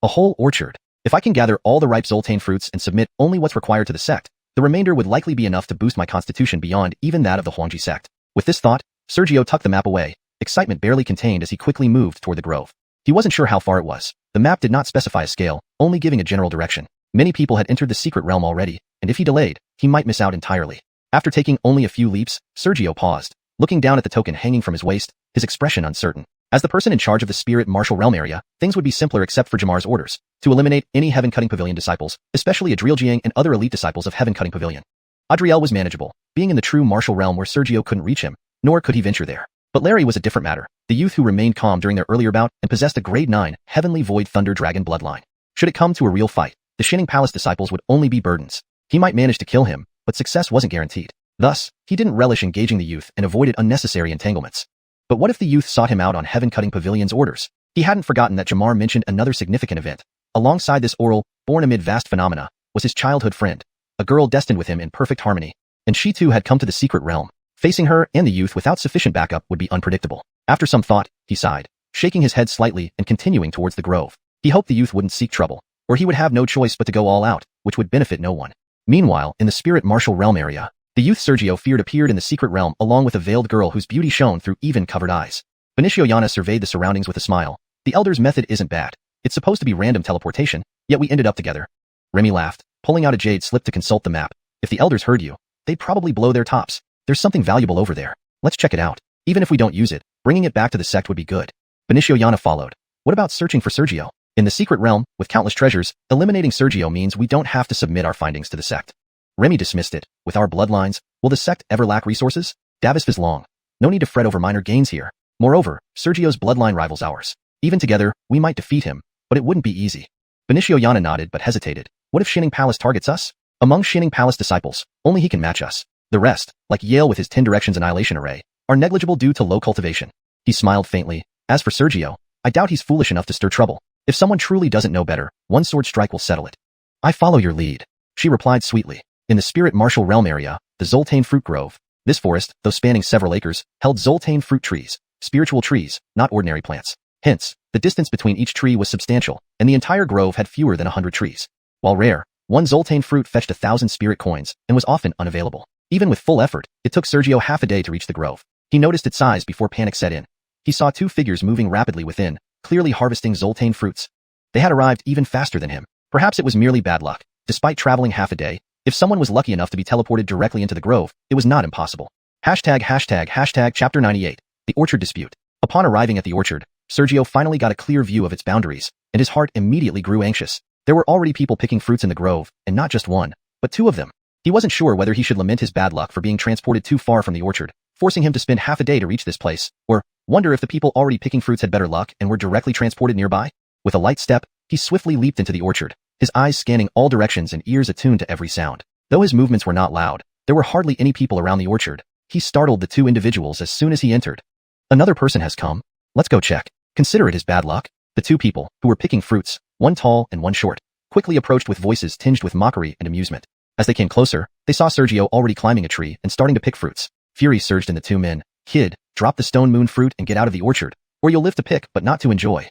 A whole orchard. If I can gather all the ripe Zoltane fruits and submit only what's required to the sect, the remainder would likely be enough to boost my constitution beyond even that of the Huangji sect. With this thought, Sergio tucked the map away, excitement barely contained as he quickly moved toward the grove. He wasn't sure how far it was. The map did not specify a scale, only giving a general direction. Many people had entered the secret realm already, and if he delayed, he might miss out entirely. After taking only a few leaps, Sergio paused, looking down at the token hanging from his waist, his expression uncertain. As the person in charge of the spirit martial realm area, things would be simpler except for Jamar's orders, to eliminate any Heaven-Cutting Pavilion disciples, especially Adrieljiang and other elite disciples of Heaven-Cutting Pavilion. Adriel was manageable, being in the true martial realm where Sergio couldn't reach him, nor could he venture there. But Larry was a different matter, the youth who remained calm during their earlier bout and possessed a grade 9 Heavenly Void Thunder Dragon bloodline. Should it come to a real fight, the Shining Palace disciples would only be burdens. He might manage to kill him, but success wasn't guaranteed. Thus, he didn't relish engaging the youth and avoided unnecessary entanglements. But what if the youth sought him out on Heaven-Cutting Pavilion's orders? He hadn't forgotten that Jamar mentioned another significant event. Alongside this oral, born amid vast phenomena, was his childhood friend, a girl destined with him in perfect harmony. And she too had come to the secret realm. Facing her and the youth without sufficient backup would be unpredictable. After some thought, he sighed, shaking his head slightly and continuing towards the grove. He hoped the youth wouldn't seek trouble, or he would have no choice but to go all out, which would benefit no one. Meanwhile, in the spirit martial realm area, the youth Sergio feared appeared in the secret realm along with a veiled girl whose beauty shone through even covered eyes. Benicio Yana surveyed the surroundings with a smile. The elder's method isn't bad. It's supposed to be random teleportation, yet we ended up together. Remy laughed, pulling out a jade slip to consult the map. If the elders heard you, they'd probably blow their tops. There's something valuable over there. Let's check it out. Even if we don't use it, bringing it back to the sect would be good. Benicio Yana followed. What about searching for Sergio? In the secret realm, with countless treasures, eliminating Sergio means we don't have to submit our findings to the sect. Remy dismissed it. With our bloodlines, will the sect ever lack resources? Davis is long. No need to fret over minor gains here. Moreover, Sergio's bloodline rivals ours. Even together, we might defeat him, but it wouldn't be easy. Benicio Yana nodded but hesitated. What if Shining Palace targets us? Among Shining Palace disciples, only he can match us. The rest, like Yale with his 10 Directions Annihilation Array, are negligible due to low cultivation. He smiled faintly. As for Sergio, I doubt he's foolish enough to stir trouble. If someone truly doesn't know better, one sword strike will settle it. I follow your lead, she replied sweetly. In the spirit martial realm area, the Zoltane fruit grove. This forest, though spanning several acres, held Zoltane fruit trees, spiritual trees, not ordinary plants. Hence, the distance between each tree was substantial, and the entire grove had fewer than 100 trees. While rare, one Zoltane fruit fetched 1,000 spirit coins and was often unavailable. Even with full effort, it took Sergio half a day to reach the grove. He noticed its size before panic set in. He saw two figures moving rapidly within, clearly harvesting Zoltane fruits. They had arrived even faster than him. Perhaps it was merely bad luck. Despite traveling half a day, if someone was lucky enough to be teleported directly into the grove, it was not impossible. Chapter 98. The Orchard Dispute. Upon arriving at the orchard, Sergio finally got a clear view of its boundaries, and his heart immediately grew anxious. There were already people picking fruits in the grove, and not just one, but two of them. He wasn't sure whether he should lament his bad luck for being transported too far from the orchard, forcing him to spend half a day to reach this place, or wonder if the people already picking fruits had better luck and were directly transported nearby. With a light step, he swiftly leaped into the orchard, his eyes scanning all directions and ears attuned to every sound. Though his movements were not loud, there were hardly any people around the orchard. He startled the two individuals as soon as he entered. Another person has come. Let's go check. Consider it his bad luck. The two people, who were picking fruits, one tall and one short, quickly approached with voices tinged with mockery and amusement. As they came closer, they saw Sergio already climbing a tree and starting to pick fruits. Fury surged in the two men. Kid, drop the stone moon fruit and get out of the orchard, or you'll live to pick but not to enjoy.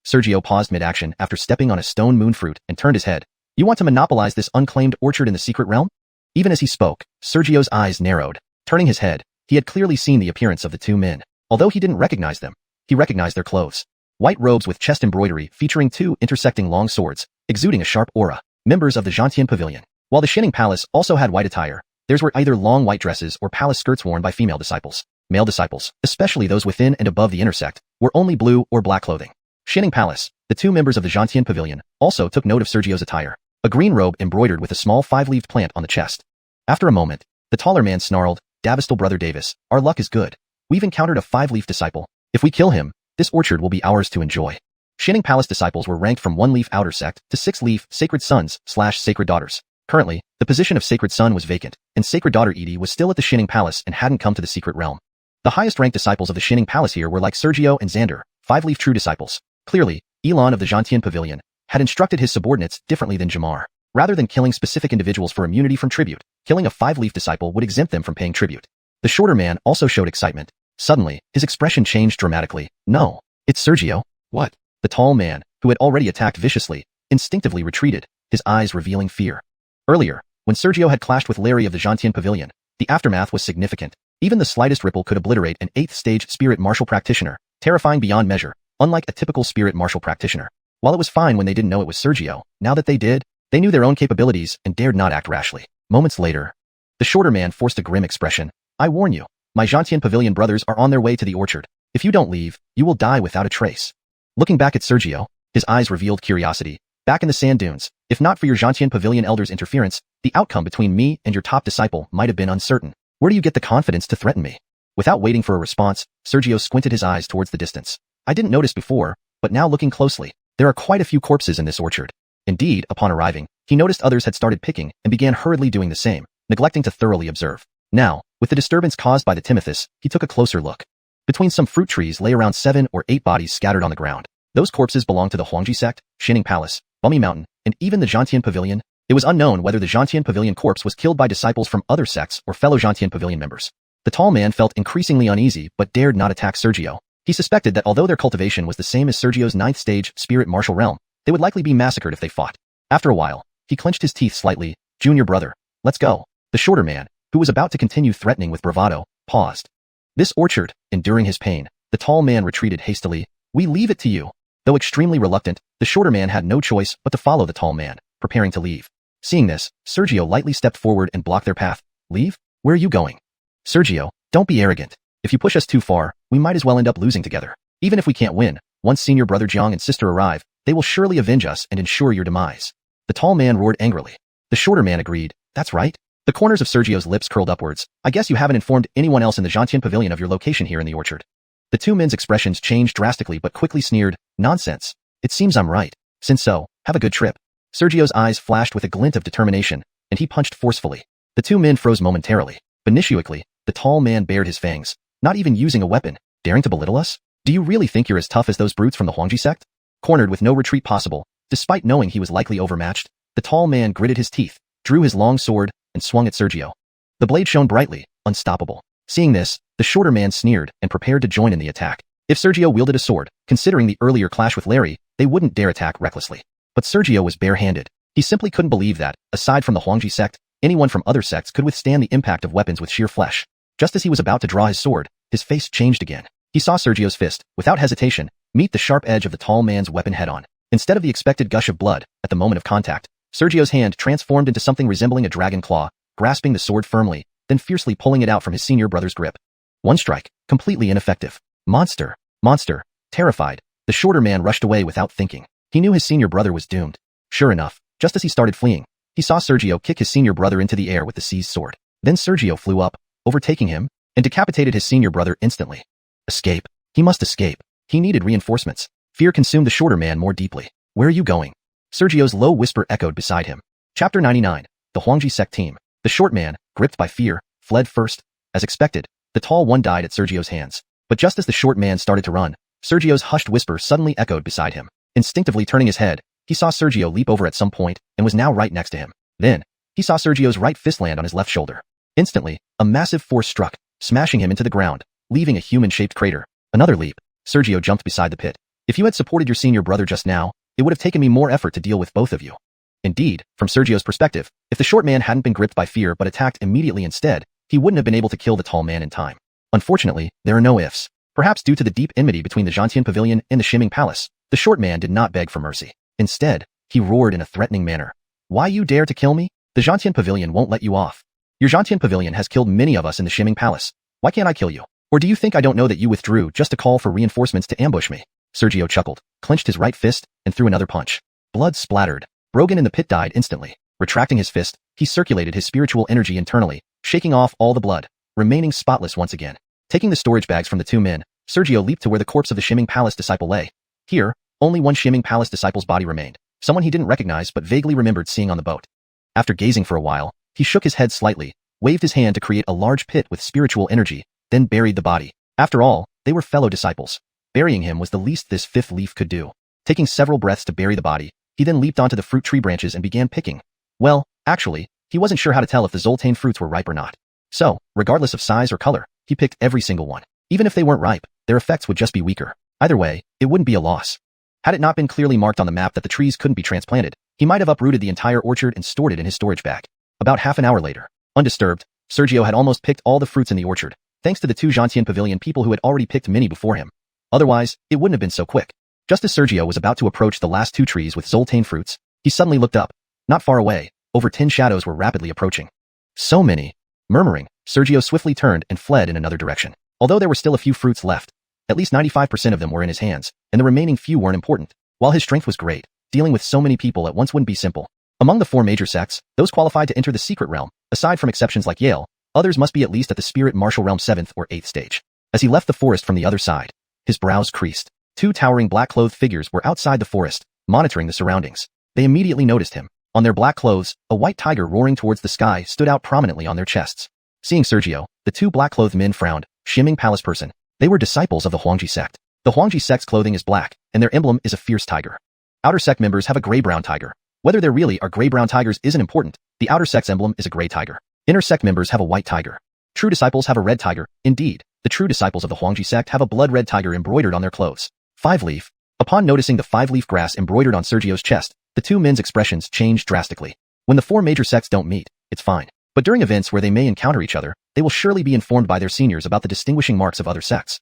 Sergio paused mid-action after stepping on a stone moon fruit and turned his head. You want to monopolize this unclaimed orchard in the secret realm? Even as he spoke, Sergio's eyes narrowed. Turning his head, he had clearly seen the appearance of the two men. Although he didn't recognize them, he recognized their clothes. White robes with chest embroidery featuring two intersecting long swords, exuding a sharp aura, members of the Xianxia Pavilion. While the Shining Palace also had white attire, theirs were either long white dresses or palace skirts worn by female disciples. Male disciples, especially those within and above the intersect, were only blue or black clothing. Shining Palace, the two members of the Xianxia Pavilion, also took note of Sergio's attire, a green robe embroidered with a small five-leaved plant on the chest. After a moment, the taller man snarled, Davistal Brother Davis, our luck is good. We've encountered a five-leaf disciple. If we kill him, this orchard will be ours to enjoy. Shining Palace disciples were ranked from one-leaf outer sect to six-leaf Sacred Sons/Sacred Daughters. Currently, the position of Sacred Son was vacant, and Sacred Daughter Edie was still at the Shining Palace and hadn't come to the secret realm. The highest-ranked disciples of the Shining Palace here were like Sergio and Xander, five-leaf true disciples. Clearly, Elon of the Xianxia Pavilion, had instructed his subordinates differently than Jamar. Rather than killing specific individuals for immunity from tribute, killing a 5-leaf disciple would exempt them from paying tribute. The shorter man also showed excitement. Suddenly, his expression changed dramatically. No, it's Sergio. What? The tall man, who had already attacked viciously, instinctively retreated, his eyes revealing fear. Earlier, when Sergio had clashed with Larry of the Xianxia Pavilion, the aftermath was significant. Even the slightest ripple could obliterate an 8th-stage spirit martial practitioner, terrifying beyond measure, unlike a typical spirit martial practitioner. While it was fine when they didn't know it was Sergio, now that they did, they knew their own capabilities and dared not act rashly. Moments later, the shorter man forced a grim expression. I warn you, my Xianxia Pavilion brothers are on their way to the orchard. If you don't leave, you will die without a trace. Looking back at Sergio, his eyes revealed curiosity. Back in the sand dunes, if not for your Xianxia Pavilion elder's interference, the outcome between me and your top disciple might have been uncertain. Where do you get the confidence to threaten me? Without waiting for a response, Sergio squinted his eyes towards the distance. I didn't notice before, but now looking closely, there are quite a few corpses in this orchard. Indeed, upon arriving, he noticed others had started picking and began hurriedly doing the same, neglecting to thoroughly observe. Now, with the disturbance caused by the Timothy's, he took a closer look. Between some fruit trees lay around 7 or 8 bodies scattered on the ground. Those corpses belonged to the Huangji sect, Xining Palace, Guiyuan Mountain, and even the Xianxia Pavilion. It was unknown whether the Xianxia Pavilion corpse was killed by disciples from other sects or fellow Xianxia Pavilion members. The tall man felt increasingly uneasy but dared not attack Sergio. He suspected that although their cultivation was the same as Sergio's 9th stage spirit martial realm, they would likely be massacred if they fought. After a while, he clenched his teeth slightly. Junior brother, let's go. The shorter man, who was about to continue threatening with bravado, paused. This orchard, enduring his pain, the tall man retreated hastily. We leave it to you. Though extremely reluctant, the shorter man had no choice but to follow the tall man, preparing to leave. Seeing this, Sergio lightly stepped forward and blocked their path. Leave? Where are you going? Sergio, don't be arrogant. If you push us too far, we might as well end up losing together. Even if we can't win, once senior brother Jiang and sister arrive, they will surely avenge us and ensure your demise. The tall man roared angrily. The shorter man agreed. That's right. The corners of Sergio's lips curled upwards. I guess you haven't informed anyone else in the Xianxia Pavilion of your location here in the orchard. The two men's expressions changed drastically but quickly sneered. Nonsense. It seems I'm right. Since so, have a good trip. Sergio's eyes flashed with a glint of determination, and he punched forcefully. The two men froze momentarily. Benishuically, the tall man bared his fangs, not even using a weapon, daring to belittle us? Do you really think you're as tough as those brutes from the Huangji sect? Cornered with no retreat possible, despite knowing he was likely overmatched, the tall man gritted his teeth, drew his long sword, and swung at Sergio. The blade shone brightly, unstoppable. Seeing this, the shorter man sneered and prepared to join in the attack. If Sergio wielded a sword, considering the earlier clash with Larry, they wouldn't dare attack recklessly. But Sergio was bare-handed. He simply couldn't believe that, aside from the Huangji sect, anyone from other sects could withstand the impact of weapons with sheer flesh. Just as he was about to draw his sword, his face changed again. He saw Sergio's fist, without hesitation, meet the sharp edge of the tall man's weapon head-on. Instead of the expected gush of blood, at the moment of contact, Sergio's hand transformed into something resembling a dragon claw, grasping the sword firmly, then fiercely pulling it out from his senior brother's grip. One strike, completely ineffective. Monster. Monster. Terrified, the shorter man rushed away without thinking. He knew his senior brother was doomed. Sure enough, just as he started fleeing, he saw Sergio kick his senior brother into the air with the seized sword. Then Sergio flew up, overtaking him, and decapitated his senior brother instantly. Escape. He must escape. He needed reinforcements. Fear consumed the shorter man more deeply. Where are you going? Sergio's low whisper echoed beside him. Chapter 99. The Huangji sect team. The short man, gripped by fear, fled first. As expected, the tall one died at Sergio's hands. But just as the short man started to run, Sergio's hushed whisper suddenly echoed beside him. Instinctively turning his head, he saw Sergio leap over at some point and was now right next to him. Then, he saw Sergio's right fist land on his left shoulder. Instantly, a massive force struck, smashing him into the ground, leaving a human-shaped crater. Another leap. Sergio jumped beside the pit. If you had supported your senior brother just now, it would have taken me more effort to deal with both of you. Indeed, from Sergio's perspective, if the short man hadn't been gripped by fear but attacked immediately instead, he wouldn't have been able to kill the tall man in time. Unfortunately, there are no ifs. Perhaps due to the deep enmity between the Xianxia Pavilion and the Xining Palace, the short man did not beg for mercy. Instead, he roared in a threatening manner. Why you dare to kill me? The Xianxia Pavilion won't let you off. Your Xianxia Pavilion has killed many of us in the Xining Palace. Why can't I kill you? Or do you think I don't know that you withdrew just to call for reinforcements to ambush me? Sergio chuckled, clenched his right fist, and threw another punch. Blood splattered. Brogan in the pit died instantly. Retracting his fist, he circulated his spiritual energy internally, shaking off all the blood, remaining spotless once again. Taking the storage bags from the two men, Sergio leaped to where the corpse of the Xining Palace disciple lay. Here, only one Xining Palace disciple's body remained, someone he didn't recognize but vaguely remembered seeing on the boat. After gazing for a while, he shook his head slightly, waved his hand to create a large pit with spiritual energy, then buried the body. After all, they were fellow disciples. Burying him was the least this fifth leaf could do. Taking several breaths to bury the body, He then leaped onto the fruit tree branches and began picking. Well, actually, he wasn't sure how to tell if the zoltane fruits were ripe or not. So, regardless of size or color, he picked every single one. Even if they weren't ripe, their effects would just be weaker. Either way, it wouldn't be a loss. Had it not been clearly marked on the map that the trees couldn't be transplanted, he might have uprooted the entire orchard and stored it in his storage bag. About half an hour later, undisturbed, Sergio had almost picked all the fruits in the orchard, thanks to the two Xianxia Pavilion people who had already picked many before him. Otherwise, it wouldn't have been so quick. Just as Sergio was about to approach the last two trees with zoltane fruits, he suddenly looked up. Not far away, over 10 shadows were rapidly approaching. So many. Murmuring, Sergio swiftly turned and fled in another direction. Although there were still a few fruits left, at least 95% of them were in his hands, and the remaining few weren't important. While his strength was great, dealing with so many people at once wouldn't be simple. Among the 4 major sects, those qualified to enter the secret realm, aside from exceptions like Yale, others must be at least at the spirit martial realm 7th or 8th stage. As he left the forest from the other side, his brows creased. 2 towering black-clothed figures were outside the forest, monitoring the surroundings. They immediately noticed him. On their black clothes, a white tiger roaring towards the sky stood out prominently on their chests. Seeing Sergio, the 2 black-clothed men frowned. Xianxia Palace person. They were disciples of the Huangji sect. The Huangji sect's clothing is black, and their emblem is a fierce tiger. Outer sect members have a gray-brown tiger. Whether there really are gray-brown tigers isn't important. The outer sect's emblem is a gray tiger. Inner sect members have a white tiger. True disciples have a red tiger. Indeed, the true disciples of the Huangji sect have a blood-red tiger embroidered on their clothes. 5-leaf. Upon noticing the 5-leaf grass embroidered on Sergio's chest, the 2 men's expressions changed drastically. When the 4 major sects don't meet, it's fine. But during events where they may encounter each other, they will surely be informed by their seniors about the distinguishing marks of other sects.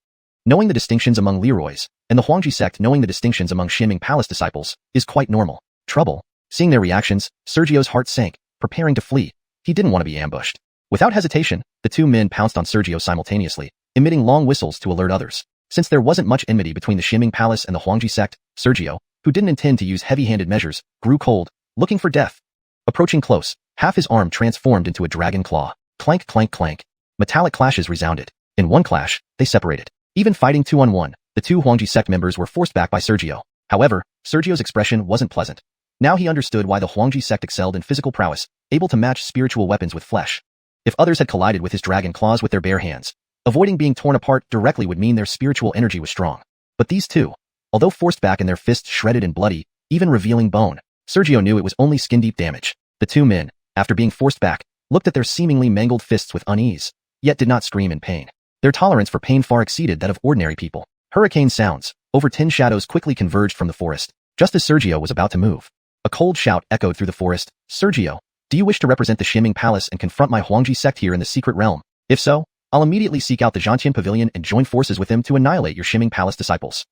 Knowing the distinctions among Leroys, and the Huangji sect knowing the distinctions among Xianxia Palace disciples, is quite normal. Trouble. Seeing their reactions, Sergio's heart sank, preparing to flee. He didn't want to be ambushed. Without hesitation, the 2 men pounced on Sergio simultaneously, emitting long whistles to alert others. Since there wasn't much enmity between the Xianxia Palace and the Huangji sect, Sergio, who didn't intend to use heavy-handed measures, grew cold, looking for death. Approaching close, half his arm transformed into a dragon claw. Clank, clank, clank. Metallic clashes resounded. In one clash, they separated. Even fighting 2-on-1, the 2 Huangji sect members were forced back by Sergio. However, Sergio's expression wasn't pleasant. Now he understood why the Huangji sect excelled in physical prowess, able to match spiritual weapons with flesh. If others had collided with his dragon claws with their bare hands, avoiding being torn apart directly would mean their spiritual energy was strong. But these 2, although forced back and their fists shredded and bloody, even revealing bone, Sergio knew it was only skin-deep damage. The 2 men, after being forced back, looked at their seemingly mangled fists with unease, yet did not scream in pain. Their tolerance for pain far exceeded that of ordinary people. Hurricane sounds, over 10 shadows quickly converged from the forest, just as Sergio was about to move. A cold shout echoed through the forest. Sergio, do you wish to represent the Xianxia Palace and confront my Huangji sect here in the secret realm? If so, I'll immediately seek out the Xianxia Pavilion and join forces with them to annihilate your Xianxia Palace disciples.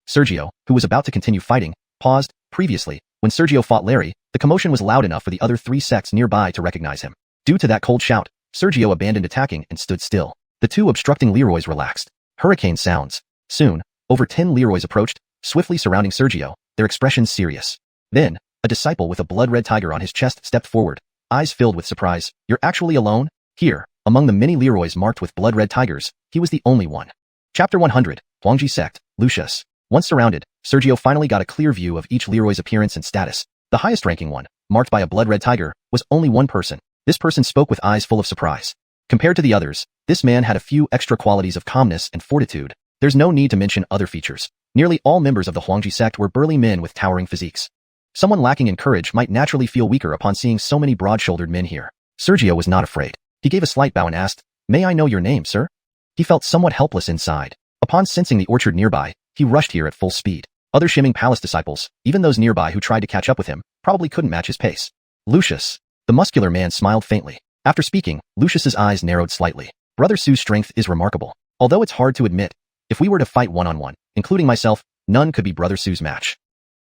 Sergio, who was about to continue fighting, paused. Previously, when Sergio fought Larry, the commotion was loud enough for the other 3 sects nearby to recognize him. Due to that cold shout, Sergio abandoned attacking and stood still. The 2 obstructing Leroys relaxed. Hurricane sounds. Soon, over 10 Leroys approached, swiftly surrounding Sergio, their expressions serious. Then, a disciple with a blood-red tiger on his chest stepped forward, eyes filled with surprise. You're actually alone? Here, among the many Leroys marked with blood-red tigers, he was the only one. Chapter 100, Huangji Sect, Lucius. Once surrounded, Sergio finally got a clear view of each Leroy's appearance and status. The highest-ranking one, marked by a blood-red tiger, was only one person. This person spoke with eyes full of surprise. Compared to the others, this man had a few extra qualities of calmness and fortitude. There's no need to mention other features. Nearly all members of the Huangji sect were burly men with towering physiques. Someone lacking in courage might naturally feel weaker upon seeing so many broad-shouldered men here. Sergio was not afraid. He gave a slight bow and asked, "May I know your name, sir?" He felt somewhat helpless inside. Upon sensing the orchard nearby, he rushed here at full speed. Other Xianxia Palace disciples, even those nearby who tried to catch up with him, probably couldn't match his pace. Lucius. The muscular man smiled faintly. After speaking, Lucius's eyes narrowed slightly. Brother Su's strength is remarkable. Although it's hard to admit, if we were to fight one-on-one, including myself, none could be Brother Su's match.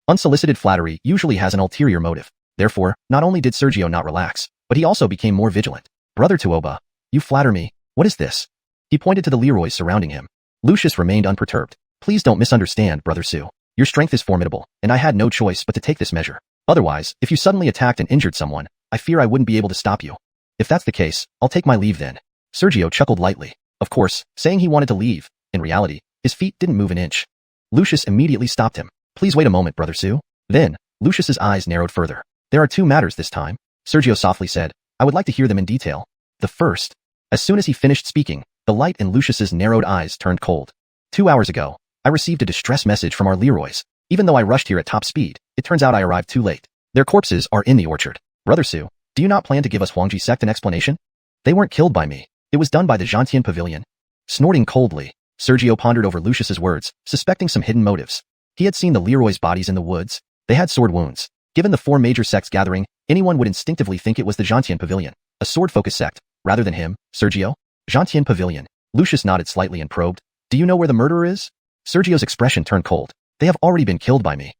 Unsolicited flattery usually has an ulterior motive. Therefore, not only did Sergio not relax, but he also became more vigilant. Brother Tuoba, you flatter me. What is this? He pointed to the Leroys surrounding him. Lucius remained unperturbed. Please don't misunderstand, Brother Su. Your strength is formidable, and I had no choice but to take this measure. Otherwise, if you suddenly attacked and injured someone, I fear I wouldn't be able to stop you. If that's the case, I'll take my leave then. Sergio chuckled lightly. Of course, saying he wanted to leave. In reality, his feet didn't move an inch. Lucius immediately stopped him. Please wait a moment, Brother Su. Then, Lucius's eyes narrowed further. There are two matters this time, Sergio softly said. I would like to hear them in detail. The first. As soon as he finished speaking, the light in Lucius's narrowed eyes turned cold. 2 hours ago, I received a distress message from our Leroys. Even though I rushed here at top speed, it turns out I arrived too late. Their corpses are in the orchard. Brother Su, do you not plan to give us Huangji sect an explanation? They weren't killed by me. It was done by the Zhantian pavilion. Snorting coldly, Sergio pondered over Lucius's words, suspecting some hidden motives. He had seen the Leroy's bodies in the woods. They had sword wounds. Given the 4 major sects gathering, anyone would instinctively think it was the Zhantian pavilion, a sword-focused sect, rather than him, Sergio. Zhantian pavilion. Lucius nodded slightly and probed. Do you know where the murderer is? Sergio's expression turned cold. They have already been killed by me.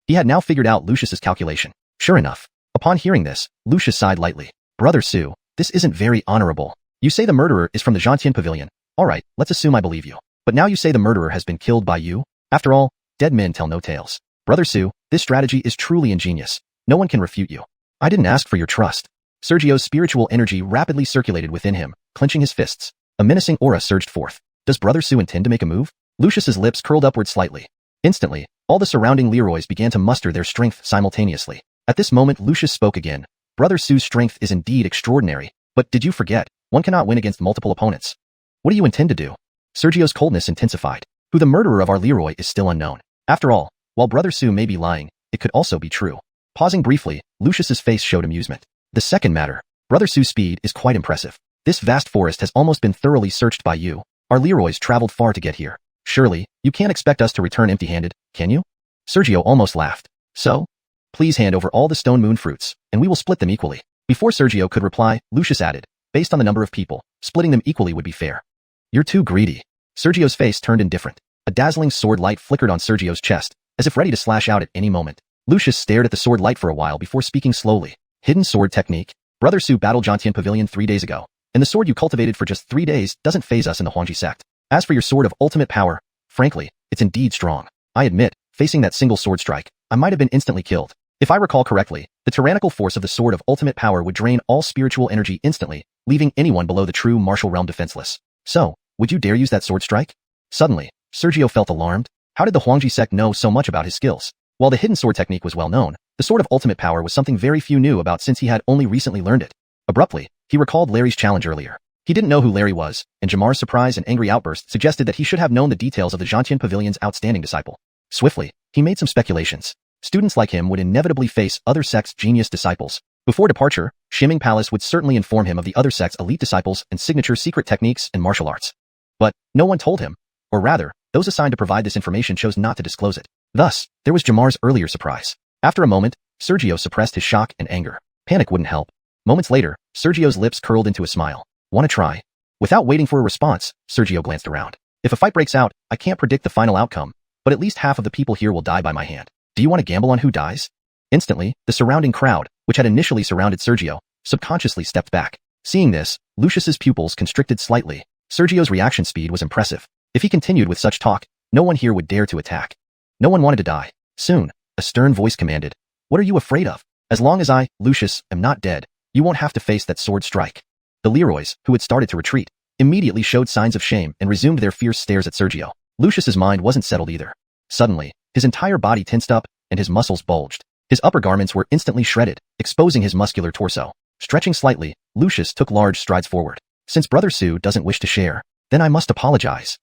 He had now figured out Lucius's calculation. Sure enough. Upon hearing this, Lucius sighed lightly. Brother Su, this isn't very honorable. You say the murderer is from the Zhantian pavilion. Alright, let's assume I believe you. But now you say the murderer has been killed by you? After all, dead men tell no tales. Brother Su, this strategy is truly ingenious. No one can refute you. I didn't ask for your trust. Sergio's spiritual energy rapidly circulated within him, clenching his fists. A menacing aura surged forth. Does Brother Su intend to make a move? Lucius's lips curled upward slightly. Instantly, all the surrounding Leroys began to muster their strength simultaneously. At this moment, Lucius spoke again. Brother Su's strength is indeed extraordinary, but did you forget, one cannot win against multiple opponents. What do you intend to do? Sergio's coldness intensified. Who the murderer of our Leroy is still unknown. After all, while Brother Su may be lying, it could also be true. Pausing briefly, Lucius's face showed amusement. The second matter, Brother Su's speed is quite impressive. This vast forest has almost been thoroughly searched by you. Our Leroys traveled far to get here. Surely, you can't expect us to return empty-handed, can you? Sergio almost laughed. So? Please hand over all the stone moon fruits, and we will split them equally. Before Sergio could reply, Lucius added, based on the number of people, splitting them equally would be fair. You're too greedy. Sergio's face turned indifferent. A dazzling sword light flickered on Sergio's chest, as if ready to slash out at any moment. Lucius stared at the sword light for a while before speaking slowly. Hidden sword technique. Brother Su battled Zhantian Pavilion 3 days ago, and the sword you cultivated for just 3 days doesn't faze us in the Huangji sect. As for your sword of ultimate power, frankly, it's indeed strong. I admit, facing that single sword strike, I might have been instantly killed. If I recall correctly, the tyrannical force of the sword of ultimate power would drain all spiritual energy instantly, leaving anyone below the true martial realm defenseless. So, would you dare use that sword strike? Suddenly, Sergio felt alarmed. How did the Huangji sect know so much about his skills? While the hidden sword technique was well known, the sword of ultimate power was something very few knew about since he had only recently learned it. Abruptly, he recalled Larry's challenge earlier. He didn't know who Larry was, and Jamar's surprise and angry outburst suggested that he should have known the details of the Zhantian Pavilion's outstanding disciple. Swiftly, he made some speculations. Students like him would inevitably face other sects' genius disciples. Before departure, Shimming Palace would certainly inform him of the other sects' elite disciples and signature secret techniques and martial arts. But no one told him, or rather, those assigned to provide this information chose not to disclose it. Thus, there was Jamar's earlier surprise. After a moment, Sergio suppressed his shock and anger. Panic wouldn't help. Moments later, Sergio's lips curled into a smile. Want to try? Without waiting for a response, Sergio glanced around. If a fight breaks out, I can't predict the final outcome, but at least half of the people here will die by my hand. Do you want to gamble on who dies? Instantly, the surrounding crowd, which had initially surrounded Sergio, subconsciously stepped back. Seeing this, Lucius's pupils constricted slightly. Sergio's reaction speed was impressive. If he continued with such talk, no one here would dare to attack. No one wanted to die. Soon, a stern voice commanded, "What are you afraid of? As long as I, Lucius, am not dead, you won't have to face that sword strike." The Leroys, who had started to retreat, immediately showed signs of shame and resumed their fierce stares at Sergio. Lucius's mind wasn't settled either. Suddenly, his entire body tensed up, and his muscles bulged. His upper garments were instantly shredded, exposing his muscular torso. Stretching slightly, Lucius took large strides forward. Since Brother Su doesn't wish to share, then I must apologize.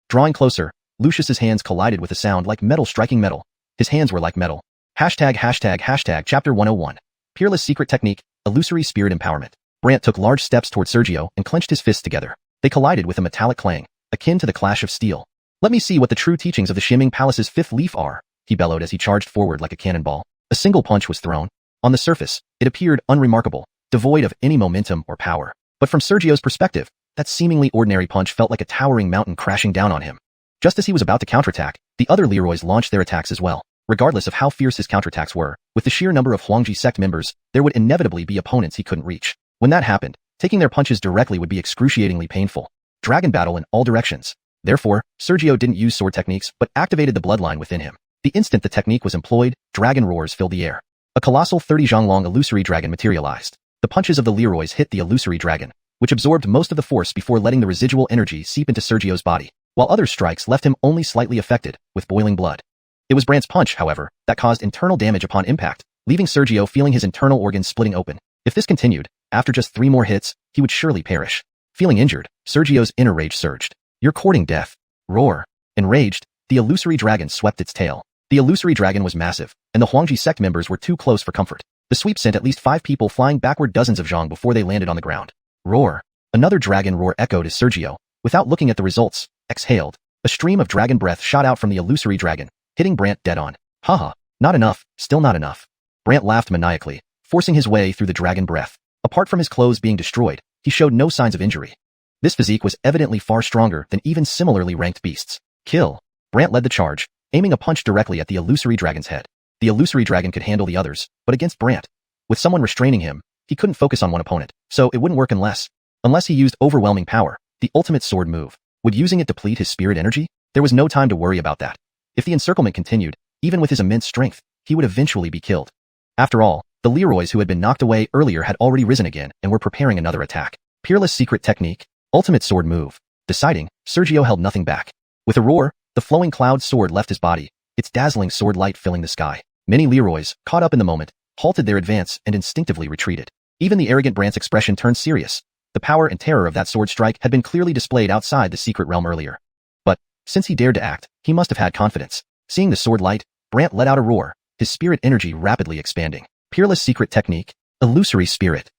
Drawing closer, Lucius's hands collided with a sound like metal striking metal. His hands were like metal. #####Chapter 101. Peerless Secret Technique, Illusory Spirit Empowerment. Brant took large steps toward Sergio and clenched his fists together. They collided with a metallic clang, akin to the clash of steel. Let me see what the true teachings of the Shimming Palace's fifth leaf are, he bellowed as he charged forward like a cannonball. A single punch was thrown. On the surface, it appeared unremarkable, devoid of any momentum or power. But from Sergio's perspective, that seemingly ordinary punch felt like a towering mountain crashing down on him. Just as he was about to counterattack, the other Leroys launched their attacks as well. Regardless of how fierce his counterattacks were, with the sheer number of Huangji sect members, there would inevitably be opponents he couldn't reach. When that happened, taking their punches directly would be excruciatingly painful. Dragon battle in all directions. Therefore, Sergio didn't use sword techniques but activated the bloodline within him. The instant the technique was employed, dragon roars filled the air. A colossal 30-zhang-long illusory dragon materialized. The punches of the Leroys hit the illusory dragon, which absorbed most of the force before letting the residual energy seep into Sergio's body, while other strikes left him only slightly affected, with boiling blood. It was Brant's punch, however, that caused internal damage upon impact, leaving Sergio feeling his internal organs splitting open. If this continued, after just 3 more hits, he would surely perish. Feeling injured, Sergio's inner rage surged. You're courting death. Roar. Enraged, the illusory dragon swept its tail. The illusory dragon was massive, and the Huangji sect members were too close for comfort. The sweep sent at least 5 people flying backward dozens of zhong before they landed on the ground. Roar. Another dragon roar echoed as Sergio, without looking at the results, exhaled. A stream of dragon breath shot out from the illusory dragon, hitting Brant dead on. Haha, not enough, still not enough. Brant laughed maniacally, forcing his way through the dragon breath. Apart from his clothes being destroyed, he showed no signs of injury. This physique was evidently far stronger than even similarly ranked beasts. Kill. Brant led the charge, aiming a punch directly at the illusory dragon's head. The illusory dragon could handle the others, but against Brant, with someone restraining him, he couldn't focus on one opponent, so it wouldn't work unless he used overwhelming power, the ultimate sword move. Would using it deplete his spirit energy? There was no time to worry about that. If the encirclement continued, even with his immense strength, he would eventually be killed. After all, the Leroys who had been knocked away earlier had already risen again and were preparing another attack. Peerless secret technique, ultimate sword move. Deciding, Sergio held nothing back. With a roar, the flowing cloud sword left his body, its dazzling sword light filling the sky. Many Leroys, caught up in the moment, halted their advance and instinctively retreated. Even the arrogant Brant's expression turned serious. The power and terror of that sword strike had been clearly displayed outside the secret realm earlier. But, since he dared to act, he must have had confidence. Seeing the sword light, Brant let out a roar, his spirit energy rapidly expanding. Peerless secret technique, illusory spirit.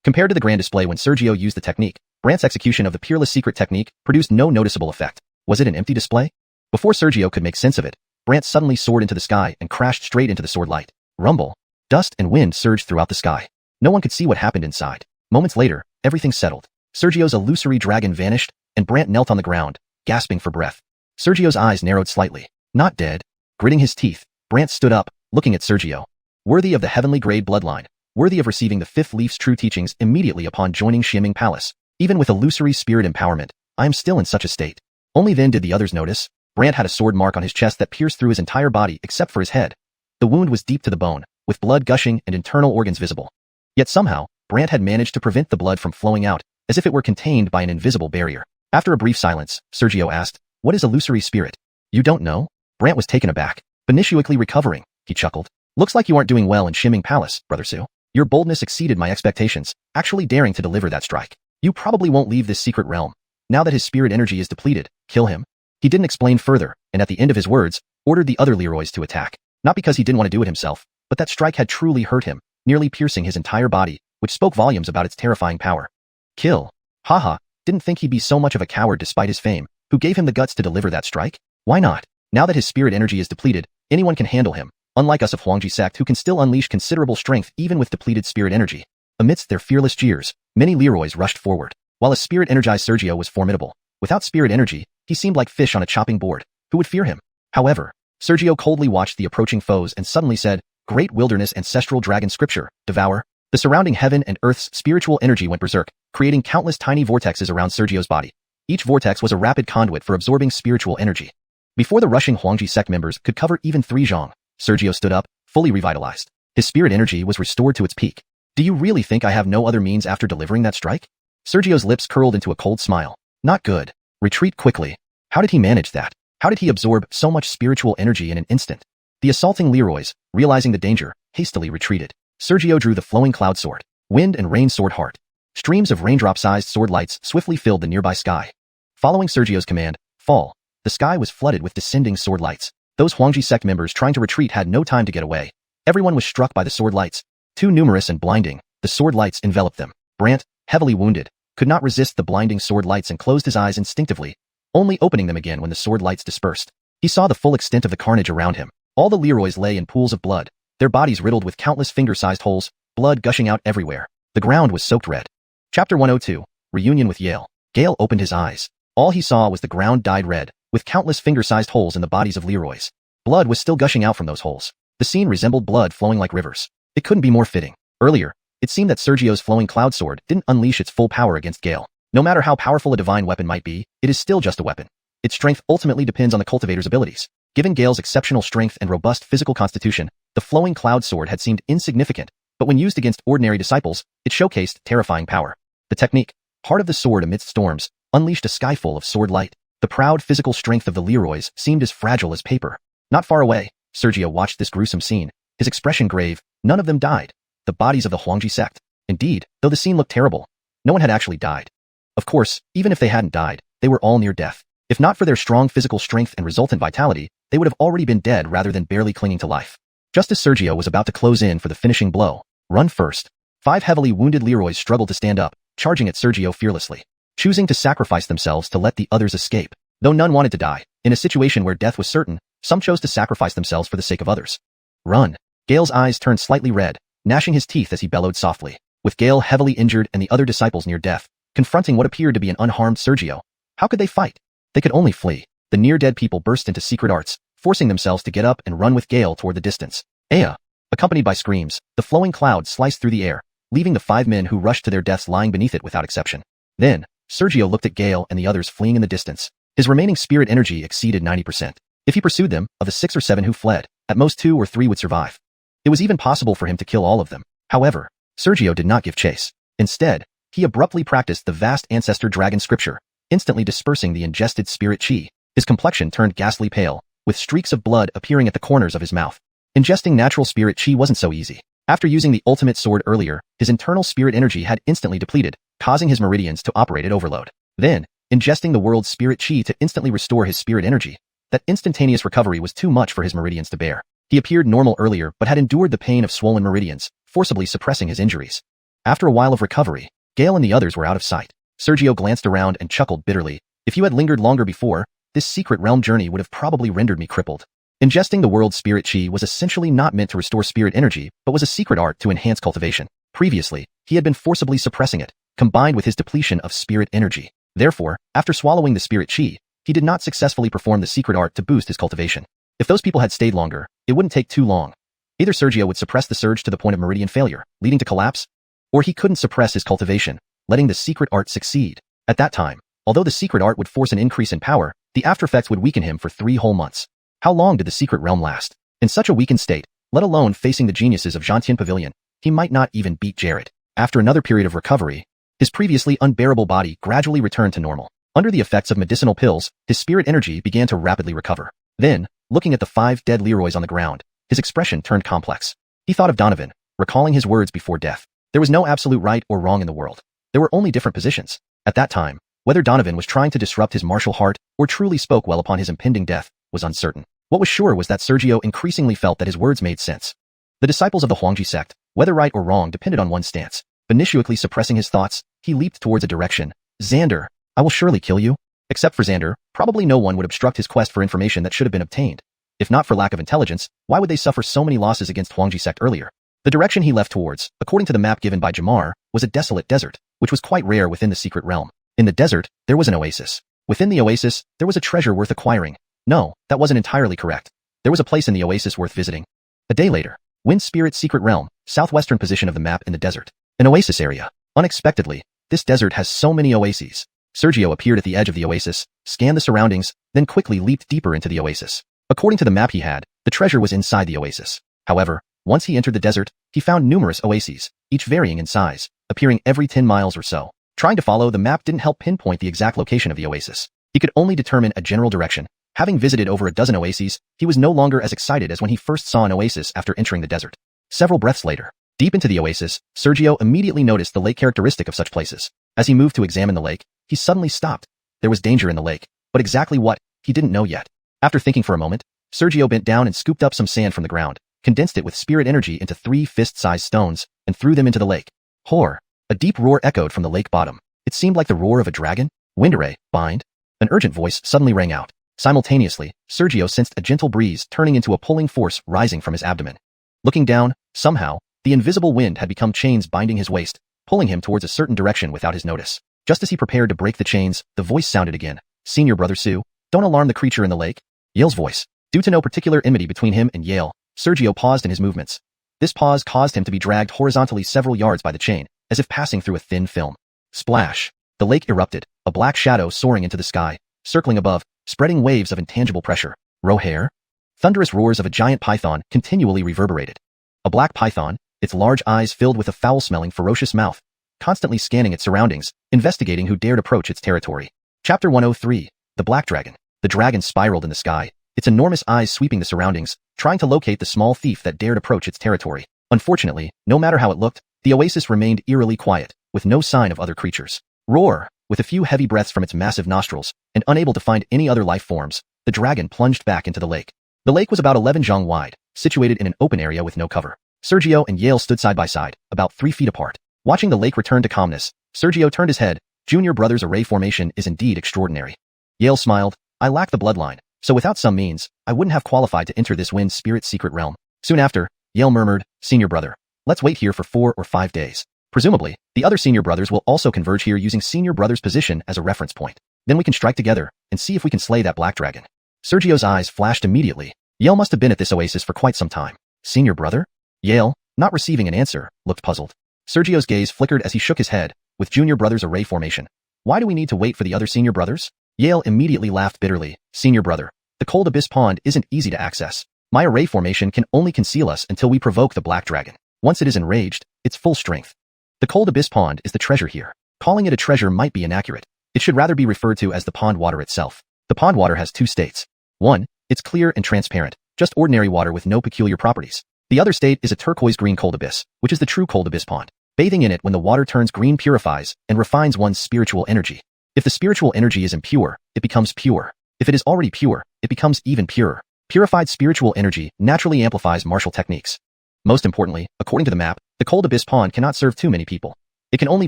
Compared to the grand display when Sergio used the technique, Brant's execution of the peerless secret technique produced no noticeable effect. Was it an empty display? Before Sergio could make sense of it, Brant suddenly soared into the sky and crashed straight into the sword light. Rumble. Dust and wind surged throughout the sky. No one could see what happened inside. Moments later, everything settled. Sergio's illusory dragon vanished, and Brant knelt on the ground, gasping for breath. Sergio's eyes narrowed slightly. Not dead. Gritting his teeth, Brant stood up, looking at Sergio. Worthy of the heavenly grade bloodline, worthy of receiving the fifth leaf's true teachings immediately upon joining Xianming Palace. Even with illusory spirit empowerment, I am still in such a state. Only then did the others notice. Brant had a sword mark on his chest that pierced through his entire body except for his head. The wound was deep to the bone, with blood gushing and internal organs visible. Yet somehow, Brant had managed to prevent the blood from flowing out, as if it were contained by an invisible barrier. After a brief silence, Sergio asked, "What is illusory spirit?" "You don't know?" Brant was taken aback. "Benishioically recovering," he chuckled. "Looks like you aren't doing well in Xianming Palace, Brother Su. Your boldness exceeded my expectations, actually daring to deliver that strike. You probably won't leave this secret realm. Now that his spirit energy is depleted, kill him." He didn't explain further, and at the end of his words, ordered the other Leroys to attack. Not because he didn't want to do it himself, but that strike had truly hurt him, nearly piercing his entire body, which spoke volumes about its terrifying power. Kill. Haha, didn't think he'd be so much of a coward despite his fame. Who gave him the guts to deliver that strike? Why not? Now that his spirit energy is depleted, anyone can handle him, unlike us of Huangji sect who can still unleash considerable strength even with depleted spirit energy. Amidst their fearless jeers, many Leroys rushed forward. While a spirit-energized Sergio was formidable, without spirit energy, he seemed like fish on a chopping board. Who would fear him? However, Sergio coldly watched the approaching foes and suddenly said, "Great wilderness ancestral dragon scripture, devour." The surrounding heaven and earth's spiritual energy went berserk, creating countless tiny vortexes around Sergio's body. Each vortex was a rapid conduit for absorbing spiritual energy. Before the rushing Huangji sect members could cover even 3 zhong, Sergio stood up, fully revitalized. His spirit energy was restored to its peak. "Do you really think I have no other means after delivering that strike?" Sergio's lips curled into a cold smile. "Not good. Retreat quickly." How did he manage that? How did he absorb so much spiritual energy in an instant? The assaulting Leroys, realizing the danger, hastily retreated. Sergio drew the flowing cloud sword, wind and rain sword heart. Streams of raindrop-sized sword lights swiftly filled the nearby sky. Following Sergio's command, fall, the sky was flooded with descending sword lights. Those Huangji sect members trying to retreat had no time to get away. Everyone was struck by the sword lights. Too numerous and blinding, the sword lights enveloped them. Brant, heavily wounded, could not resist the blinding sword lights and closed his eyes instinctively, only opening them again when the sword lights dispersed. He saw the full extent of the carnage around him. All the Leroys lay in pools of blood, their bodies riddled with countless finger-sized holes, blood gushing out everywhere. The ground was soaked red. Chapter 102, Reunion with Yale. Gale opened his eyes. All he saw was the ground dyed red, with countless finger-sized holes in the bodies of Leroys. Blood was still gushing out from those holes. The scene resembled blood flowing like rivers. It couldn't be more fitting. Earlier, it seemed that Sergio's flowing cloud sword didn't unleash its full power against Gale. No matter how powerful a divine weapon might be, it is still just a weapon. Its strength ultimately depends on the cultivator's abilities. Given Gale's exceptional strength and robust physical constitution, the flowing cloud sword had seemed insignificant, but when used against ordinary disciples, it showcased terrifying power. The technique, Heart of the Sword Amidst Storms, unleashed a skyful of sword light. The proud physical strength of the Leroys seemed as fragile as paper. Not far away, Sergio watched this gruesome scene, his expression grave. None of them died. The bodies of the Huangji sect. Indeed, though the scene looked terrible, no one had actually died. Of course, even if they hadn't died, they were all near death. If not for their strong physical strength and resultant vitality, they would have already been dead rather than barely clinging to life. Just as Sergio was about to close in for the finishing blow, run first. 5 heavily wounded Leroys struggled to stand up, charging at Sergio fearlessly, choosing to sacrifice themselves to let the others escape. Though none wanted to die, in a situation where death was certain, some chose to sacrifice themselves for the sake of others. Run. Gale's eyes turned slightly red, gnashing his teeth as he bellowed softly. With Gale heavily injured and the other disciples near death, confronting what appeared to be an unharmed Sergio, how could they fight? They could only flee. The near-dead people burst into secret arts, forcing themselves to get up and run with Gale toward the distance. Aya! Accompanied by screams, the flowing cloud sliced through the air, leaving the 5 men who rushed to their deaths lying beneath it without exception. Then, Sergio looked at Gale and the others fleeing in the distance. His remaining spirit energy exceeded 90%. If he pursued them, of the 6 or 7 who fled, at most 2 or 3 would survive. It was even possible for him to kill all of them. However, Sergio did not give chase. Instead, he abruptly practiced the vast ancestor dragon scripture, instantly dispersing the ingested spirit chi. His complexion turned ghastly pale, with streaks of blood appearing at the corners of his mouth. Ingesting natural spirit chi wasn't so easy. After using the ultimate sword earlier, his internal spirit energy had instantly depleted, causing his meridians to operate at overload. Then, ingesting the world's spirit chi to instantly restore his spirit energy, that instantaneous recovery was too much for his meridians to bear. He appeared normal earlier but had endured the pain of swollen meridians, forcibly suppressing his injuries. After a while of recovery, Gale and the others were out of sight. Sergio glanced around and chuckled bitterly. If you had lingered longer before, this secret realm journey would have probably rendered me crippled. Ingesting the world's spirit chi was essentially not meant to restore spirit energy, but was a secret art to enhance cultivation. Previously, he had been forcibly suppressing it, combined with his depletion of spirit energy. Therefore, after swallowing the spirit chi, he did not successfully perform the secret art to boost his cultivation. If those people had stayed longer, it wouldn't take too long. Either Sergio would suppress the surge to the point of meridian failure, leading to collapse, or he couldn't suppress his cultivation, letting the secret art succeed. At that time, although the secret art would force an increase in power, the aftereffects would weaken him for 3 whole months. How long did the secret realm last? In such a weakened state, let alone facing the geniuses of Xianxia Pavilion, he might not even beat Jared. After another period of recovery, his previously unbearable body gradually returned to normal. Under the effects of medicinal pills, his spirit energy began to rapidly recover. Then, looking at the 5 dead Leroys on the ground, his expression turned complex. He thought of Donovan, recalling his words before death. There was no absolute right or wrong in the world. There were only different positions. At that time, whether Donovan was trying to disrupt his martial heart or truly spoke well upon his impending death was uncertain. What was sure was that Sergio increasingly felt that his words made sense. The disciples of the Huangji sect, whether right or wrong, depended on one stance. Benisuically suppressing his thoughts, he leaped towards a direction. Xander, I will surely kill you. Except for Xander, probably no one would obstruct his quest for information that should have been obtained. If not for lack of intelligence, why would they suffer so many losses against Huangji sect earlier? The direction he left towards, according to the map given by Jamar, was a desolate desert, which was quite rare within the secret realm. In the desert, there was an oasis. Within the oasis, there was a treasure worth acquiring. No, that wasn't entirely correct. There was a place in the oasis worth visiting. A day later, Wind Spirit Secret Realm, southwestern position of the map in the desert. An oasis area. Unexpectedly, this desert has so many oases. Sergio appeared at the edge of the oasis, scanned the surroundings, then quickly leaped deeper into the oasis. According to the map he had, the treasure was inside the oasis. However, once he entered the desert, he found numerous oases, each varying in size, appearing every 10 miles or so. Trying to follow the map didn't help pinpoint the exact location of the oasis. He could only determine a general direction. Having visited over a dozen oases, he was no longer as excited as when he first saw an oasis after entering the desert. Several breaths later, deep into the oasis, Sergio immediately noticed the lake characteristic of such places. As he moved to examine the lake, he suddenly stopped. There was danger in the lake, but exactly what, he didn't know yet. After thinking for a moment, Sergio bent down and scooped up some sand from the ground, condensed it with spirit energy into 3 fist-sized stones, and threw them into the lake. Horror! A deep roar echoed from the lake bottom. It seemed like the roar of a dragon. Windaray, bind. An urgent voice suddenly rang out. Simultaneously, Sergio sensed a gentle breeze turning into a pulling force rising from his abdomen. Looking down, somehow, the invisible wind had become chains binding his waist, pulling him towards a certain direction without his notice. Just as he prepared to break the chains, the voice sounded again. Senior Brother Sue, don't alarm the creature in the lake. Yale's voice. Due to no particular enmity between him and Yale, Sergio paused in his movements. This pause caused him to be dragged horizontally several yards by the chain, as if passing through a thin film. Splash! The lake erupted, a black shadow soaring into the sky, circling above, spreading waves of intangible pressure. Heir? Thunderous roars of a giant python continually reverberated. A black python, its large eyes filled with a foul-smelling, ferocious mouth, constantly scanning its surroundings, investigating who dared approach its territory. Chapter 103, The Black Dragon. The dragon spiraled in the sky, its enormous eyes sweeping the surroundings, trying to locate the small thief that dared approach its territory. Unfortunately, no matter how it looked, the oasis remained eerily quiet, with no sign of other creatures. Roar! With a few heavy breaths from its massive nostrils, and unable to find any other life forms, the dragon plunged back into the lake. The lake was about 11 zhang wide, situated in an open area with no cover. Sergio and Yale stood side by side, about 3 feet apart. Watching the lake return to calmness, Sergio turned his head. Junior brother's array formation is indeed extraordinary. Yale smiled. I lack the bloodline, so without some means, I wouldn't have qualified to enter this wind spirit secret realm. Soon after, Yale murmured, Senior brother, let's wait here for 4 or 5 days. Presumably, the other senior brothers will also converge here using senior brother's position as a reference point. Then we can strike together and see if we can slay that black dragon. Sergio's eyes flashed immediately. Yale must have been at this oasis for quite some time. Senior brother? Yale, not receiving an answer, looked puzzled. Sergio's gaze flickered as he shook his head, with junior brother's array formation. Why do we need to wait for the other senior brothers? Yale immediately laughed bitterly. Senior brother, the cold abyss pond isn't easy to access. My array formation can only conceal us until we provoke the black dragon. Once it is enraged, its full strength. The cold abyss pond is the treasure here. Calling it a treasure might be inaccurate. It should rather be referred to as the pond water itself. The pond water has 2 states. 1, it's clear and transparent, just ordinary water with no peculiar properties. The other state is a turquoise-green cold abyss, which is the true cold abyss pond. Bathing in it when the water turns green purifies and refines one's spiritual energy. If the spiritual energy is impure, it becomes pure. If it is already pure, it becomes even purer. Purified spiritual energy naturally amplifies martial techniques. Most importantly, according to the map, the cold abyss pond cannot serve too many people. It can only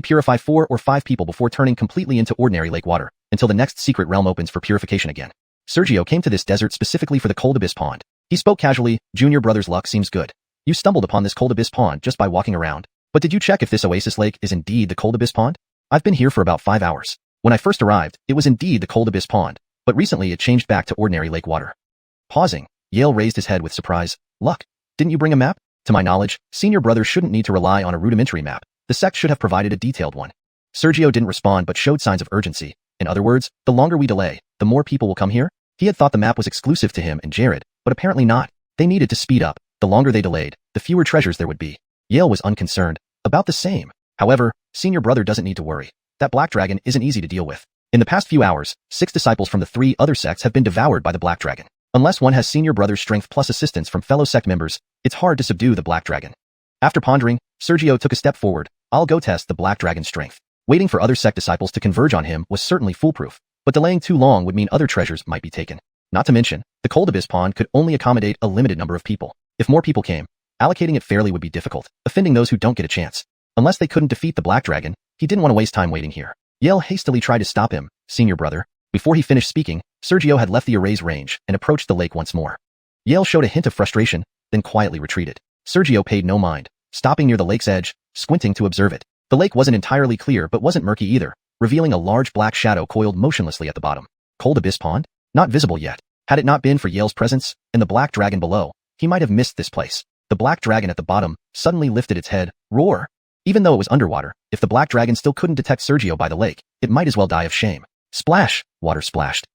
purify 4 or 5 people before turning completely into ordinary lake water, until the next secret realm opens for purification again. Sergio came to this desert specifically for the cold abyss pond. He spoke casually, Junior brother's luck seems good. You stumbled upon this cold abyss pond just by walking around. But did you check if this oasis lake is indeed the cold abyss pond? I've been here for about 5 hours. When I first arrived, it was indeed the cold abyss pond, but recently it changed back to ordinary lake water. Pausing, Yale raised his head with surprise. Luck, didn't you bring a map? To my knowledge, senior brother shouldn't need to rely on a rudimentary map. The sect should have provided a detailed one. Sergio didn't respond but showed signs of urgency. In other words, the longer we delay, the more people will come here. He had thought the map was exclusive to him and Jared, but apparently not. They needed to speed up. The longer they delayed, the fewer treasures there would be. Yale was unconcerned. About the same. However, senior brother doesn't need to worry. That black dragon isn't easy to deal with. In the past few hours, 6 disciples from the 3 other sects have been devoured by the black dragon. Unless one has senior brother's strength plus assistance from fellow sect members, it's hard to subdue the black dragon. After pondering, Sergio took a step forward. I'll go test the black dragon's strength. Waiting for other sect disciples to converge on him was certainly foolproof, but delaying too long would mean other treasures might be taken. Not to mention, the cold abyss pond could only accommodate a limited number of people. If more people came, allocating it fairly would be difficult, offending those who don't get a chance. Unless they couldn't defeat the black dragon, he didn't want to waste time waiting here. Yale hastily tried to stop him. Senior brother. Before he finished speaking, Sergio had left the array's range and approached the lake once more. Yale showed a hint of frustration, then quietly retreated. Sergio paid no mind, stopping near the lake's edge, squinting to observe it. The lake wasn't entirely clear but wasn't murky either, revealing a large black shadow coiled motionlessly at the bottom. Cold abyss pond? Not visible yet. Had it not been for Yale's presence, and the black dragon below, he might have missed this place. The black dragon at the bottom suddenly lifted its head. Roar! Even though it was underwater, if the black dragon still couldn't detect Sergio by the lake, it might as well die of shame. Splash! Water splashed.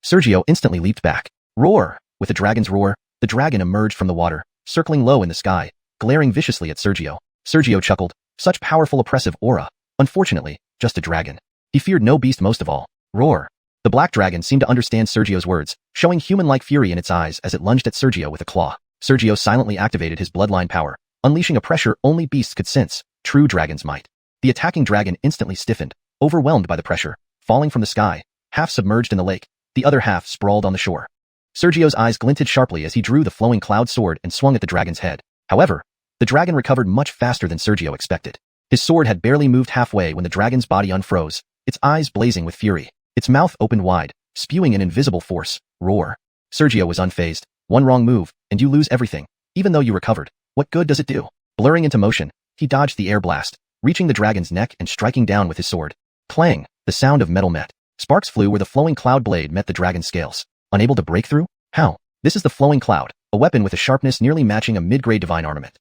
Sergio instantly leaped back. Roar! With the dragon's roar, the dragon emerged from the water, circling low in the sky, glaring viciously at Sergio. Sergio chuckled. Such powerful oppressive aura. Unfortunately, just a dragon. He feared no beast most of all. Roar! The black dragon seemed to understand Sergio's words, showing human-like fury in its eyes as it lunged at Sergio with a claw. Sergio silently activated his bloodline power, unleashing a pressure only beasts could sense. True dragons might. The attacking dragon instantly stiffened, overwhelmed by the pressure, falling from the sky, half submerged in the lake, the other half sprawled on the shore. Sergio's eyes glinted sharply as he drew the flowing cloud sword and swung at the dragon's head. However, the dragon recovered much faster than Sergio expected. His sword had barely moved halfway when the dragon's body unfroze, its eyes blazing with fury. Its mouth opened wide, spewing an invisible force. Roar. Sergio was unfazed. One wrong move, and you lose everything. Even though you recovered, what good does it do? Blurring into motion, he dodged the air blast, reaching the dragon's neck and striking down with his sword. Clang! The sound of metal met. Sparks flew where the flowing cloud blade met the dragon's scales. Unable to break through? How? This is the flowing cloud, a weapon with a sharpness nearly matching a mid-grade divine armament.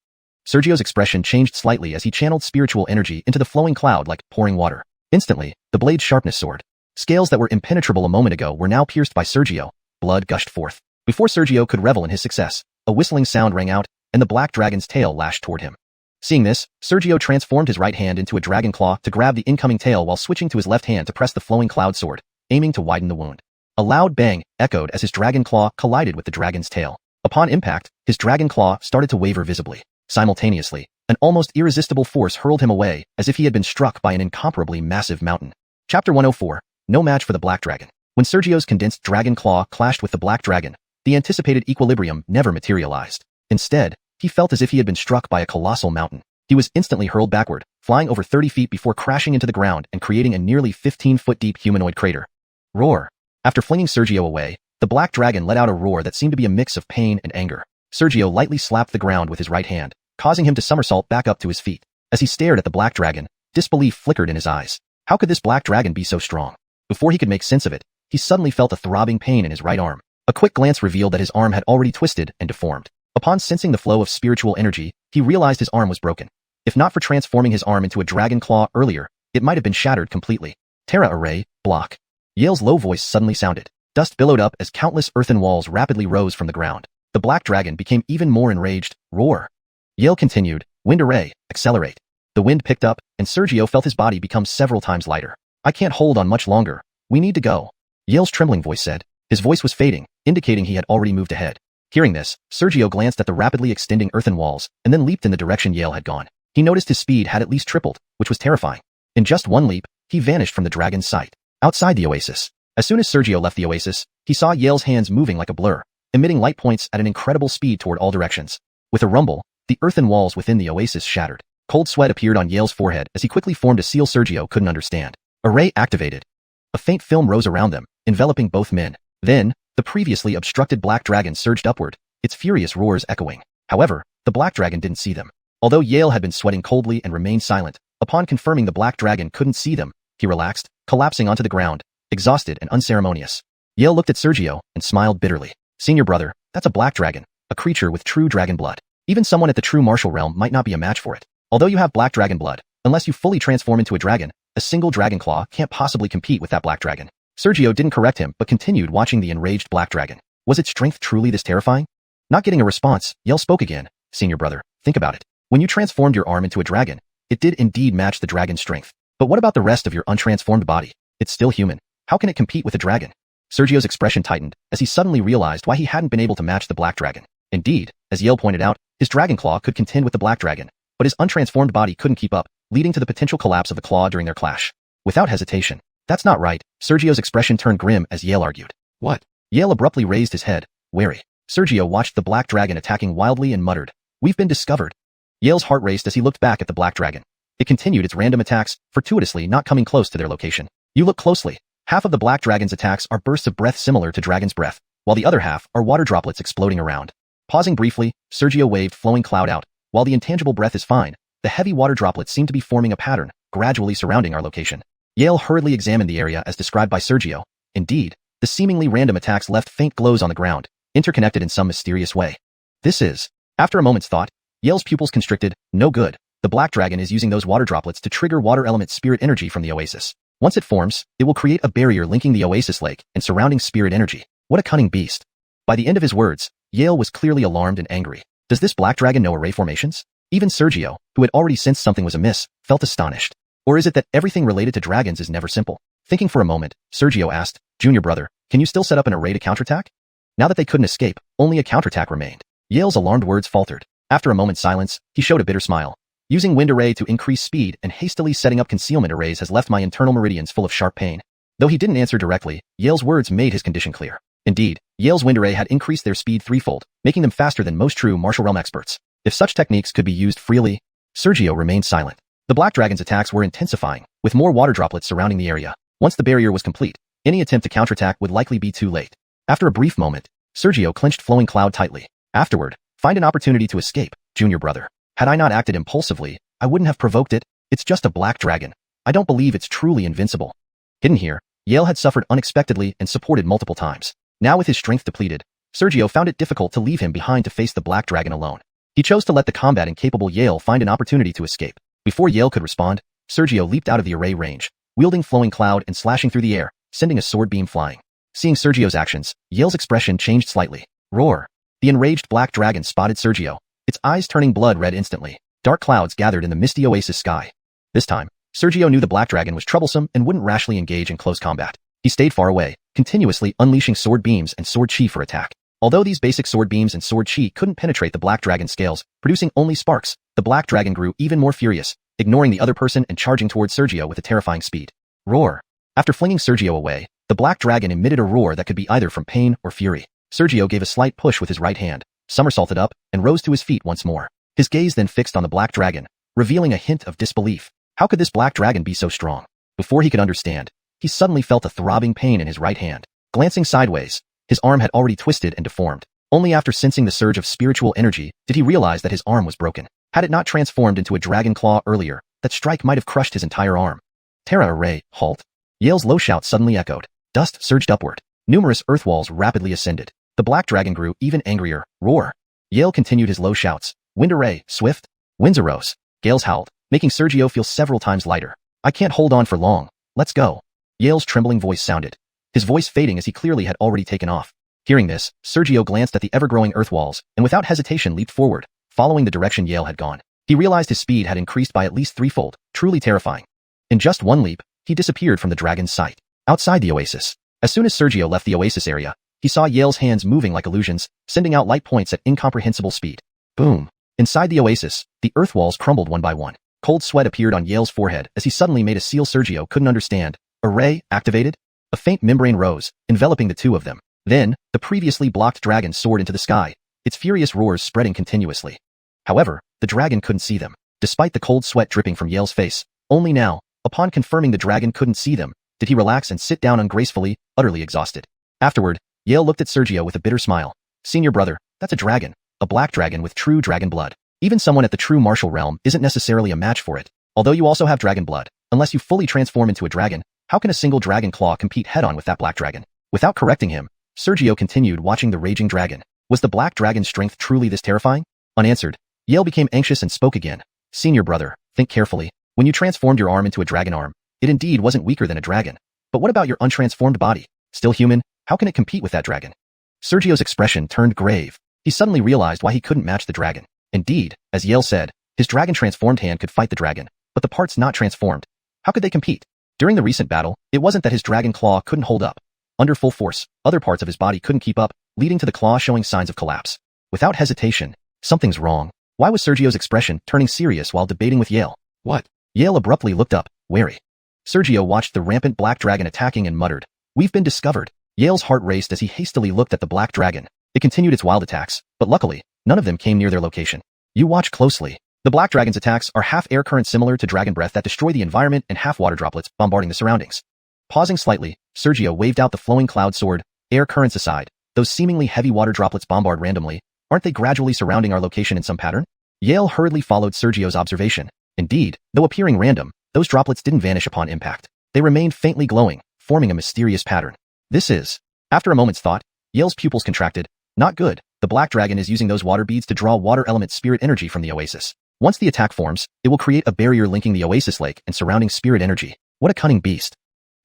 Sergio's expression changed slightly as he channeled spiritual energy into the flowing cloud like pouring water. Instantly, the blade's sharpness soared. Scales that were impenetrable a moment ago were now pierced by Sergio. Blood gushed forth. Before Sergio could revel in his success, a whistling sound rang out, and the black dragon's tail lashed toward him. Seeing this, Sergio transformed his right hand into a dragon claw to grab the incoming tail while switching to his left hand to press the flowing cloud sword, aiming to widen the wound. A loud bang echoed as his dragon claw collided with the dragon's tail. Upon impact, his dragon claw started to waver visibly. Simultaneously, an almost irresistible force hurled him away as if he had been struck by an incomparably massive mountain. Chapter 104, No Match for the Black Dragon. When Sergio's condensed dragon claw clashed with the black dragon, the anticipated equilibrium never materialized. Instead, he felt as if he had been struck by a colossal mountain. He was instantly hurled backward, flying over 30 feet before crashing into the ground and creating a nearly 15-foot-deep humanoid crater. Roar. After flinging Sergio away, the black dragon let out a roar that seemed to be a mix of pain and anger. Sergio lightly slapped the ground with his right hand, causing him to somersault back up to his feet. As he stared at the black dragon, disbelief flickered in his eyes. How could this black dragon be so strong? Before he could make sense of it, he suddenly felt a throbbing pain in his right arm. A quick glance revealed that his arm had already twisted and deformed. Upon sensing the flow of spiritual energy, he realized his arm was broken. If not for transforming his arm into a dragon claw earlier, it might have been shattered completely. Terra array, block. Yale's low voice suddenly sounded. Dust billowed up as countless earthen walls rapidly rose from the ground. The black dragon became even more enraged. Roar. Yale continued, wind array, accelerate. The wind picked up, and Sergio felt his body become several times lighter. I can't hold on much longer. We need to go. Yale's trembling voice said. His voice was fading, indicating he had already moved ahead. Hearing this, Sergio glanced at the rapidly extending earthen walls, and then leaped in the direction Yale had gone. He noticed his speed had at least tripled, which was terrifying. In just one leap, he vanished from the dragon's sight. Outside the oasis. As soon as Sergio left the oasis, he saw Yale's hands moving like a blur, emitting light points at an incredible speed toward all directions. With a rumble, the earthen walls within the oasis shattered. Cold sweat appeared on Yale's forehead as he quickly formed a seal Sergio couldn't understand. Array activated. A faint film rose around them, enveloping both men. Then, the previously obstructed black dragon surged upward, its furious roars echoing. However, the black dragon didn't see them. Although Yale had been sweating coldly and remained silent, upon confirming the black dragon couldn't see them, he relaxed, collapsing onto the ground, exhausted and unceremonious. Yale looked at Sergio and smiled bitterly. Senior brother, that's a black dragon, a creature with true dragon blood. Even someone at the true martial realm might not be a match for it. Although you have black dragon blood, unless you fully transform into a dragon, a single dragon claw can't possibly compete with that black dragon. Sergio didn't correct him but continued watching the enraged black dragon. Was its strength truly this terrifying? Not getting a response, Yale spoke again. Senior brother, think about it. When you transformed your arm into a dragon, it did indeed match the dragon's strength. But what about the rest of your untransformed body? It's still human. How can it compete with a dragon? Sergio's expression tightened as he suddenly realized why he hadn't been able to match the black dragon. Indeed, as Yale pointed out, his dragon claw could contend with the black dragon, but his untransformed body couldn't keep up, leading to the potential collapse of the claw during their clash. Without hesitation. That's not right. Sergio's expression turned grim as Yale argued. What? Yale abruptly raised his head, wary. Sergio watched the black dragon attacking wildly and muttered, "We've been discovered." Yale's heart raced as he looked back at the black dragon. It continued its random attacks, fortuitously not coming close to their location. You look closely. Half of the black dragon's attacks are bursts of breath similar to dragon's breath, while the other half are water droplets exploding around. Pausing briefly, Sergio waved flowing cloud out. While the intangible breath is fine, the heavy water droplets seem to be forming a pattern, gradually surrounding our location. Yale hurriedly examined the area as described by Sergio. Indeed, the seemingly random attacks left faint glows on the ground, interconnected in some mysterious way. This is, after a moment's thought, Yale's pupils constricted. No good. The black dragon is using those water droplets to trigger water element spirit energy from the oasis. Once it forms, it will create a barrier linking the oasis lake and surrounding spirit energy. What a cunning beast. By the end of his words, Yale was clearly alarmed and angry. Does this black dragon know array formations? Even Sergio, who had already sensed something was amiss, felt astonished. Or is it that everything related to dragons is never simple? Thinking for a moment, Sergio asked, "Junior brother, can you still set up an array to counterattack?" Now that they couldn't escape, only a counterattack remained. Yale's alarmed words faltered. After a moment's silence, he showed a bitter smile. Using wind array to increase speed and hastily setting up concealment arrays has left my internal meridians full of sharp pain. Though he didn't answer directly, Yale's words made his condition clear. Indeed, Yale's wind array had increased their speed threefold, making them faster than most true martial realm experts. If such techniques could be used freely, Sergio remained silent. The black dragon's attacks were intensifying, with more water droplets surrounding the area. Once the barrier was complete, any attempt to counterattack would likely be too late. After a brief moment, Sergio clenched flowing cloud tightly. Afterward, find an opportunity to escape, junior brother. Had I not acted impulsively, I wouldn't have provoked it. It's just a black dragon. I don't believe it's truly invincible. Hidden here, Yale had suffered unexpectedly and supported multiple times. Now with his strength depleted, Sergio found it difficult to leave him behind to face the black dragon alone. He chose to let the combat incapable Yale find an opportunity to escape. Before Yale could respond, Sergio leaped out of the array range, wielding flowing cloud and slashing through the air, sending a sword beam flying. Seeing Sergio's actions, Yale's expression changed slightly. Roar. The enraged black dragon spotted Sergio, its eyes turning blood red instantly. Dark clouds gathered in the misty oasis sky. This time, Sergio knew the black dragon was troublesome and wouldn't rashly engage in close combat. He stayed far away, continuously unleashing sword beams and sword chi for attack. Although these basic sword beams and sword chi couldn't penetrate the black dragon's scales, producing only sparks, the black dragon grew even more furious, ignoring the other person and charging towards Sergio with a terrifying speed. Roar. After flinging Sergio away, the black dragon emitted a roar that could be either from pain or fury. Sergio gave a slight push with his right hand, somersaulted up, and rose to his feet once more. His gaze then fixed on the black dragon, revealing a hint of disbelief. How could this black dragon be so strong? Before he could understand, he suddenly felt a throbbing pain in his right hand. Glancing sideways, his arm had already twisted and deformed. Only after sensing the surge of spiritual energy did he realize that his arm was broken. Had it not transformed into a dragon claw earlier, that strike might have crushed his entire arm. Terra Array, halt. Yale's low shout suddenly echoed. Dust surged upward. Numerous earth walls rapidly ascended. The black dragon grew even angrier. Roar. Yale continued his low shouts. Wind Array, swift. Winds arose. Gales howled, making Sergio feel several times lighter. I can't hold on for long. Let's go. Yale's trembling voice sounded, his voice fading as he clearly had already taken off. Hearing this, Sergio glanced at the ever-growing earth walls and without hesitation leaped forward, following the direction Yale had gone. He realized his speed had increased by at least threefold, truly terrifying. In just one leap, he disappeared from the dragon's sight. Outside the oasis. As soon as Sergio left the oasis area, he saw Yale's hands moving like illusions, sending out light points at incomprehensible speed. Boom. Inside the oasis, the earth walls crumbled one by one. Cold sweat appeared on Yale's forehead as he suddenly made a seal Sergio couldn't understand. Array activated? A faint membrane rose, enveloping the two of them. Then, the previously blocked dragon soared into the sky, its furious roars spreading continuously. However, the dragon couldn't see them. Despite the cold sweat dripping from Yale's face, only now, upon confirming the dragon couldn't see them, did he relax and sit down ungracefully, utterly exhausted. Afterward, Yale looked at Sergio with a bitter smile. Senior brother, that's a dragon, a black dragon with true dragon blood. Even someone at the true martial realm isn't necessarily a match for it. Although you also have dragon blood, unless you fully transform into a dragon, how can a single dragon claw compete head-on with that black dragon? Without correcting him, Sergio continued watching the raging dragon. Was the black dragon's strength truly this terrifying? Unanswered, Yale became anxious and spoke again. Senior brother, think carefully. When you transformed your arm into a dragon arm, it indeed wasn't weaker than a dragon. But what about your untransformed body? Still human? How can it compete with that dragon? Sergio's expression turned grave. He suddenly realized why he couldn't match the dragon. Indeed, as Yale said, his dragon-transformed hand could fight the dragon, but the parts not transformed. How could they compete? During the recent battle, it wasn't that his dragon claw couldn't hold up. Under full force, other parts of his body couldn't keep up, leading to the claw showing signs of collapse. Without hesitation, something's wrong. Why was Sergio's expression turning serious while debating with Yale? What? Yale abruptly looked up, wary. Sergio watched the rampant black dragon attacking and muttered, "We've been discovered." Yale's heart raced as he hastily looked at the black dragon. It continued its wild attacks, but luckily, none of them came near their location. You watch closely. The black dragon's attacks are half air currents similar to dragon breath that destroy the environment and half water droplets bombarding the surroundings. Pausing slightly, Sergio waved out the flowing cloud sword. Air currents aside, those seemingly heavy water droplets bombard randomly. Aren't they gradually surrounding our location in some pattern? Yale hurriedly followed Sergio's observation. Indeed, though appearing random, those droplets didn't vanish upon impact. They remained faintly glowing, forming a mysterious pattern. This is... After a moment's thought, Yale's pupils contracted. Not good. The black dragon is using those water beads to draw water element spirit energy from the oasis. Once the attack forms, it will create a barrier linking the oasis lake and surrounding spirit energy. What a cunning beast.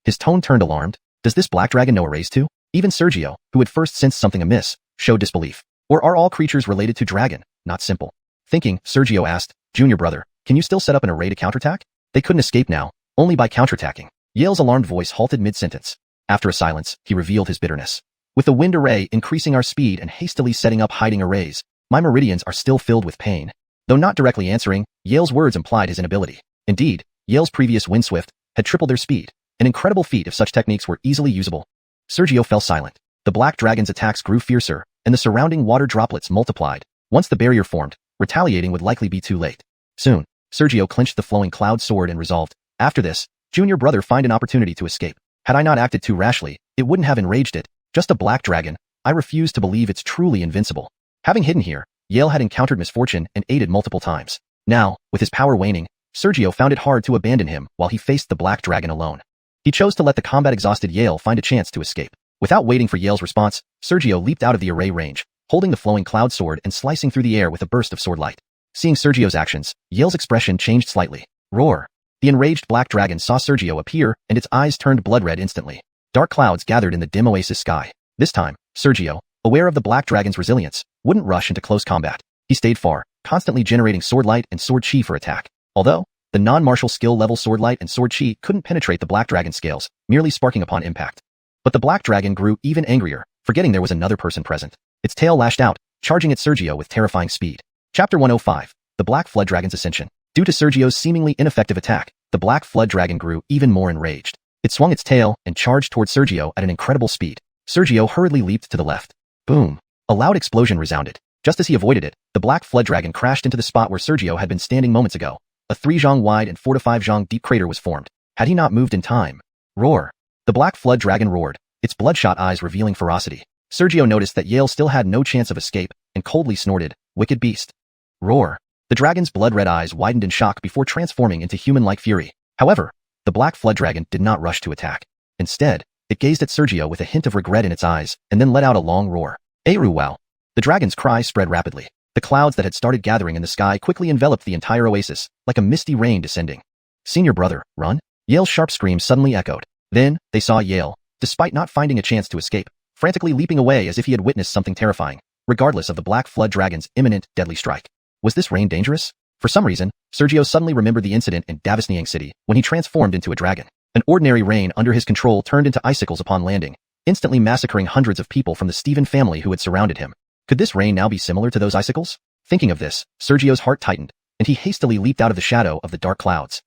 His tone turned alarmed. Does this black dragon know arrays too? Even Sergio, who had first sensed something amiss, showed disbelief. Or are all creatures related to dragon, not simple? Thinking, Sergio asked, Junior brother, can you still set up an array to counterattack? They couldn't escape now, only by counterattacking. Yale's alarmed voice halted mid-sentence. After a silence, he revealed his bitterness. With the wind array increasing our speed and hastily setting up hiding arrays, my meridians are still filled with pain. Though not directly answering, Yale's words implied his inability. Indeed, Yale's previous wind swift had tripled their speed, an incredible feat if such techniques were easily usable. Sergio fell silent. The black dragon's attacks grew fiercer, and the surrounding water droplets multiplied. Once the barrier formed, retaliating would likely be too late. Soon, Sergio clenched the flowing cloud sword and resolved, after this, Junior brother find an opportunity to escape. Had I not acted too rashly, it wouldn't have enraged it. Just a black dragon. I refuse to believe it's truly invincible. Having hidden here, Yale had encountered misfortune and aided multiple times. Now, with his power waning, Sergio found it hard to abandon him while he faced the black dragon alone. He chose to let the combat-exhausted Yale find a chance to escape. Without waiting for Yale's response, Sergio leaped out of the array range, holding the flowing cloud sword and slicing through the air with a burst of sword light. Seeing Sergio's actions, Yale's expression changed slightly. Roar. The enraged black dragon saw Sergio appear and its eyes turned blood red instantly. Dark clouds gathered in the dim oasis sky. This time, Sergio, aware of the black dragon's resilience, wouldn't rush into close combat. He stayed far, constantly generating sword light and sword chi for attack. Although, the non-martial skill level sword light and sword chi couldn't penetrate the black dragon's scales, merely sparking upon impact. But the black dragon grew even angrier, forgetting there was another person present. Its tail lashed out, charging at Sergio with terrifying speed. Chapter 105. The Black Flood Dragon's Ascension. Due to Sergio's seemingly ineffective attack, the Black Flood Dragon grew even more enraged. It swung its tail and charged toward Sergio at an incredible speed. Sergio hurriedly leaped to the left. Boom! A loud explosion resounded. Just as he avoided it, the black flood dragon crashed into the spot where Sergio had been standing moments ago. A 3 zhang wide and 4 to 5 zhang deep crater was formed. Had he not moved in time? Roar! The black flood dragon roared, its bloodshot eyes revealing ferocity. Sergio noticed that Yale still had no chance of escape, and coldly snorted, "Wicked beast." Roar! The dragon's blood-red eyes widened in shock before transforming into human-like fury. However, the black flood dragon did not rush to attack. Instead, it gazed at Sergio with a hint of regret in its eyes, and then let out a long roar. "Eru wow!" The dragon's cry spread rapidly. The clouds that had started gathering in the sky quickly enveloped the entire oasis, like a misty rain descending. "Senior brother, run!" Yale's sharp scream suddenly echoed. Then, they saw Yale, despite not finding a chance to escape, frantically leaping away as if he had witnessed something terrifying, regardless of the black flood dragon's imminent, deadly strike. Was this rain dangerous? For some reason, Sergio suddenly remembered the incident in Xianxia City when he transformed into a dragon. An ordinary rain under his control turned into icicles upon landing, instantly massacring hundreds of people from the Stephen family who had surrounded him. Could this rain now be similar to those icicles? Thinking of this, Sergio's heart tightened, and he hastily leaped out of the shadow of the dark clouds.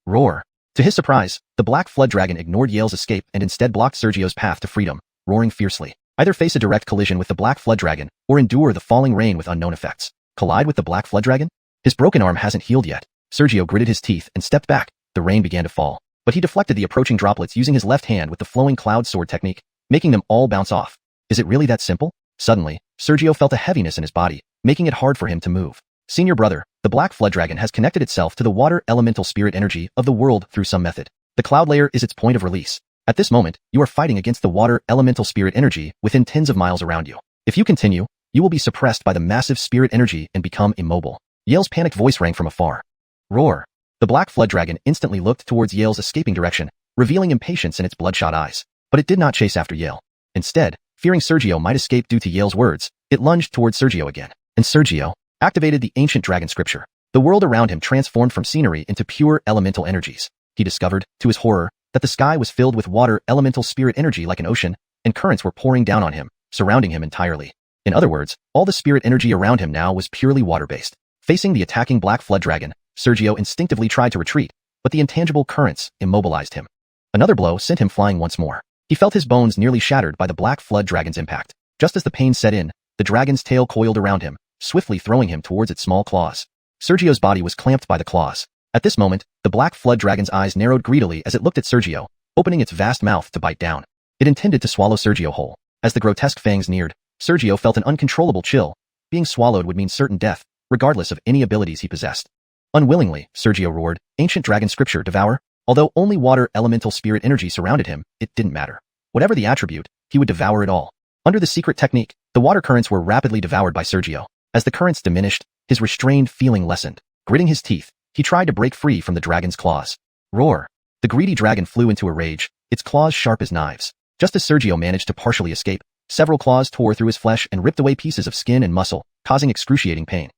Roar! To his surprise, the black flood dragon ignored Yale's escape and instead blocked Sergio's path to freedom, roaring fiercely. Either face a direct collision with the black flood dragon, or endure the falling rain with unknown effects. Collide with the black flood dragon? His broken arm hasn't healed yet. Sergio gritted his teeth and stepped back. The rain began to fall, but he deflected the approaching droplets using his left hand with the flowing cloud sword technique, making them all bounce off. Is it really that simple? Suddenly, Sergio felt a heaviness in his body, making it hard for him to move. Senior brother, the black flood dragon has connected itself to the water elemental spirit energy of the world through some method. The cloud layer is its point of release. At this moment, you are fighting against the water elemental spirit energy within tens of miles around you. If you continue, you will be suppressed by the massive spirit energy and become immobile. Yale's panicked voice rang from afar. Roar! The black flood dragon instantly looked towards Yale's escaping direction, revealing impatience in its bloodshot eyes. But it did not chase after Yale. Instead, fearing Sergio might escape due to Yale's words, it lunged towards Sergio again. And Sergio activated the ancient dragon scripture. The world around him transformed from scenery into pure elemental energies. He discovered, to his horror, that the sky was filled with water elemental spirit energy like an ocean, and currents were pouring down on him, surrounding him entirely. In other words, all the spirit energy around him now was purely water-based. Facing the attacking black flood dragon, Sergio instinctively tried to retreat, but the intangible currents immobilized him. Another blow sent him flying once more. He felt his bones nearly shattered by the black flood dragon's impact. Just as the pain set in, the dragon's tail coiled around him, swiftly throwing him towards its small claws. Sergio's body was clamped by the claws. At this moment, the black flood dragon's eyes narrowed greedily as it looked at Sergio, opening its vast mouth to bite down. It intended to swallow Sergio whole. As the grotesque fangs neared, Sergio felt an uncontrollable chill. Being swallowed would mean certain death, regardless of any abilities he possessed. Unwillingly, Sergio roared, ancient dragon scripture devour. Although only water elemental spirit energy surrounded him, it didn't matter. Whatever the attribute, he would devour it all. Under the secret technique, the water currents were rapidly devoured by Sergio. As the currents diminished, his restrained feeling lessened. Gritting his teeth, he tried to break free from the dragon's claws. Roar! The greedy dragon flew into a rage, its claws sharp as knives. Just as Sergio managed to partially escape, several claws tore through his flesh and ripped away pieces of skin and muscle, causing excruciating pain.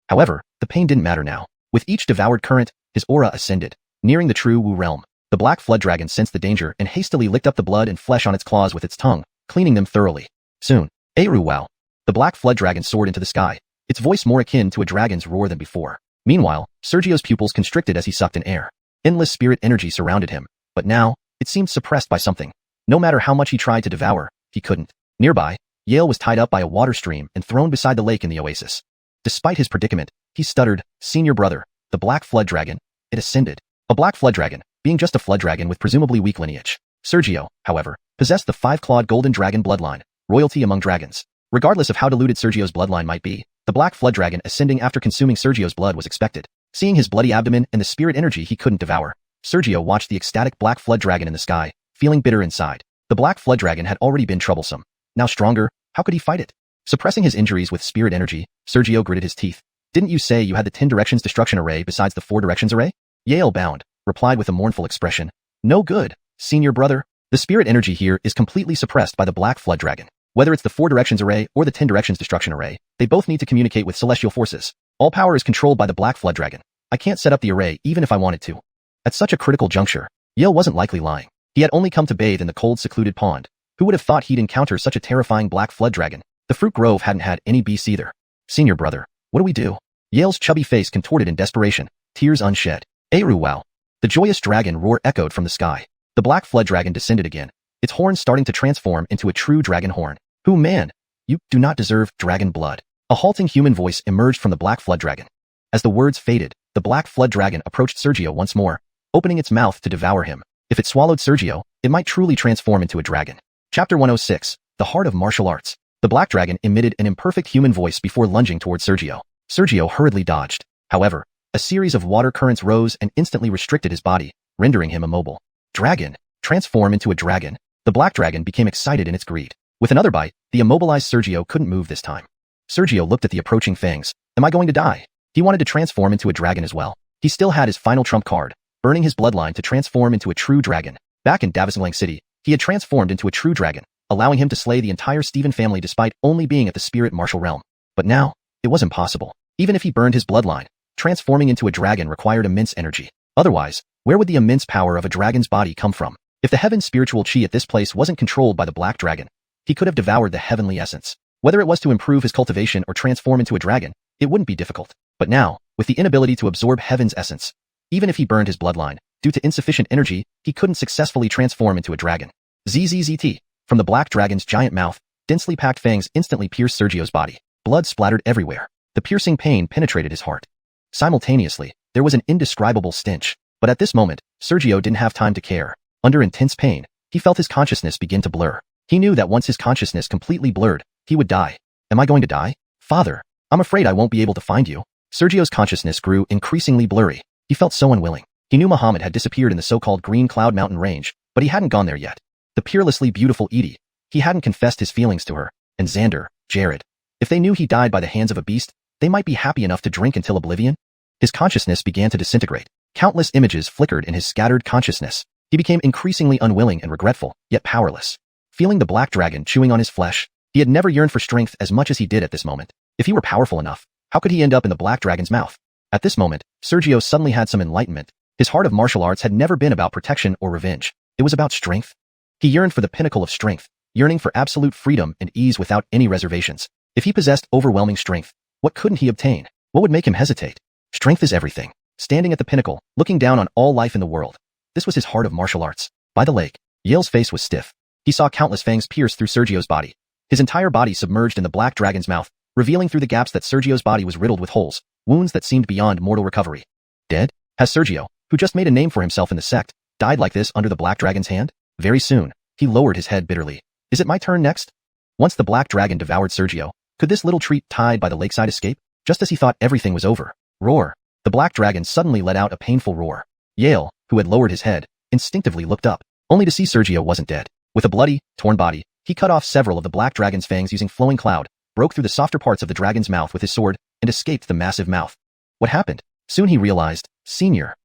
However, the pain didn't matter now. With each devoured current, his aura ascended, nearing the true Wu realm. The black flood dragon sensed the danger and hastily licked up the blood and flesh on its claws with its tongue, cleaning them thoroughly. Soon, Eru wow! The black flood dragon soared into the sky, its voice more akin to a dragon's roar than before. Meanwhile, Sergio's pupils constricted as he sucked in air. Endless spirit energy surrounded him, but now, it seemed suppressed by something. No matter how much he tried to devour, he couldn't. Nearby, Yale was tied up by a water stream and thrown beside the lake in the oasis. Despite his predicament, he stuttered, "Senior brother, the black flood dragon." It ascended. A black flood dragon, being just a flood dragon with presumably weak lineage. Sergio, however, possessed the 5-clawed golden dragon bloodline, royalty among dragons. Regardless of how diluted Sergio's bloodline might be, the black flood dragon ascending after consuming Sergio's blood was expected. Seeing his bloody abdomen and the spirit energy he couldn't devour, Sergio watched the ecstatic black flood dragon in the sky, feeling bitter inside. The black flood dragon had already been troublesome. Now stronger, how could he fight it? Suppressing his injuries with spirit energy, Sergio gritted his teeth. Didn't you say you had the 10 directions destruction array besides the 4 directions array? Yale bound, replied with a mournful expression. No good, senior brother. The spirit energy here is completely suppressed by the black flood dragon. Whether it's the 4 directions array or the 10 directions destruction array, they both need to communicate with celestial forces. All power is controlled by the black flood dragon. I can't set up the array even if I wanted to. At such a critical juncture, Yale wasn't likely lying. He had only come to bathe in the cold secluded pond. Who would have thought he'd encounter such a terrifying black flood dragon? The fruit grove hadn't had any beasts either. Senior brother, what do we do? Yale's chubby face contorted in desperation, tears unshed. Eru wow! The joyous dragon roar echoed from the sky. The black flood dragon descended again, its horns starting to transform into a true dragon horn. "Who, man? You do not deserve dragon blood." A halting human voice emerged from the black flood dragon. As the words faded, the black flood dragon approached Sergio once more, opening its mouth to devour him. If it swallowed Sergio, it might truly transform into a dragon. Chapter 106, The Heart of Martial Arts. The black dragon emitted an imperfect human voice before lunging towards Sergio. Sergio hurriedly dodged. However, a series of water currents rose and instantly restricted his body, rendering him immobile. Dragon, transform into a dragon. The black dragon became excited in its greed. With another bite, the immobilized Sergio couldn't move this time. Sergio looked at the approaching fangs. Am I going to die? He wanted to transform into a dragon as well. He still had his final trump card, burning his bloodline to transform into a true dragon. Back in Xianxia City, he had transformed into a true dragon, allowing him to slay the entire Stephen family despite only being at the spirit martial realm. But now, it was impossible. Even if he burned his bloodline, transforming into a dragon required immense energy. Otherwise, where would the immense power of a dragon's body come from? If the heaven's spiritual chi at this place wasn't controlled by the black dragon, he could have devoured the heavenly essence. Whether it was to improve his cultivation or transform into a dragon, it wouldn't be difficult. But now, with the inability to absorb heaven's essence, even if he burned his bloodline, due to insufficient energy, he couldn't successfully transform into a dragon. ZZZT. From the black dragon's giant mouth, densely packed fangs instantly pierced Sergio's body. Blood splattered everywhere. The piercing pain penetrated his heart. Simultaneously, there was an indescribable stench. But at this moment, Sergio didn't have time to care. Under intense pain, he felt his consciousness begin to blur. He knew that once his consciousness completely blurred, he would die. Am I going to die? Father, I'm afraid I won't be able to find you. Sergio's consciousness grew increasingly blurry. He felt so unwilling. He knew Muhammad had disappeared in the so-called Green Cloud Mountain range, but he hadn't gone there yet. The peerlessly beautiful Edie, he hadn't confessed his feelings to her. And Xander, Jared. If they knew he died by the hands of a beast, they might be happy enough to drink until oblivion. His consciousness began to disintegrate. Countless images flickered in his scattered consciousness. He became increasingly unwilling and regretful, yet powerless. Feeling the black dragon chewing on his flesh, he had never yearned for strength as much as he did at this moment. If he were powerful enough, how could he end up in the black dragon's mouth? At this moment, Sergio suddenly had some enlightenment. His heart of martial arts had never been about protection or revenge. It was about strength. He yearned for the pinnacle of strength, yearning for absolute freedom and ease without any reservations. If he possessed overwhelming strength, what couldn't he obtain? What would make him hesitate? Strength is everything. Standing at the pinnacle, looking down on all life in the world. This was his heart of martial arts. By the lake, Yale's face was stiff. He saw countless fangs pierce through Sergio's body. His entire body submerged in the black dragon's mouth, revealing through the gaps that Sergio's body was riddled with holes, wounds that seemed beyond mortal recovery. Dead? Has Sergio, who just made a name for himself in the sect, died like this under the black dragon's hand? Very soon, he lowered his head bitterly. Is it my turn next? Once the black dragon devoured Sergio, could this little treat tied by the lakeside escape? Just as he thought everything was over. Roar. The black dragon suddenly let out a painful roar. Yale, who had lowered his head, instinctively looked up, only to see Sergio wasn't dead. With a bloody, torn body, he cut off several of the black dragon's fangs using flowing cloud, broke through the softer parts of the dragon's mouth with his sword, and escaped the massive mouth. What happened? Soon he realized, Senior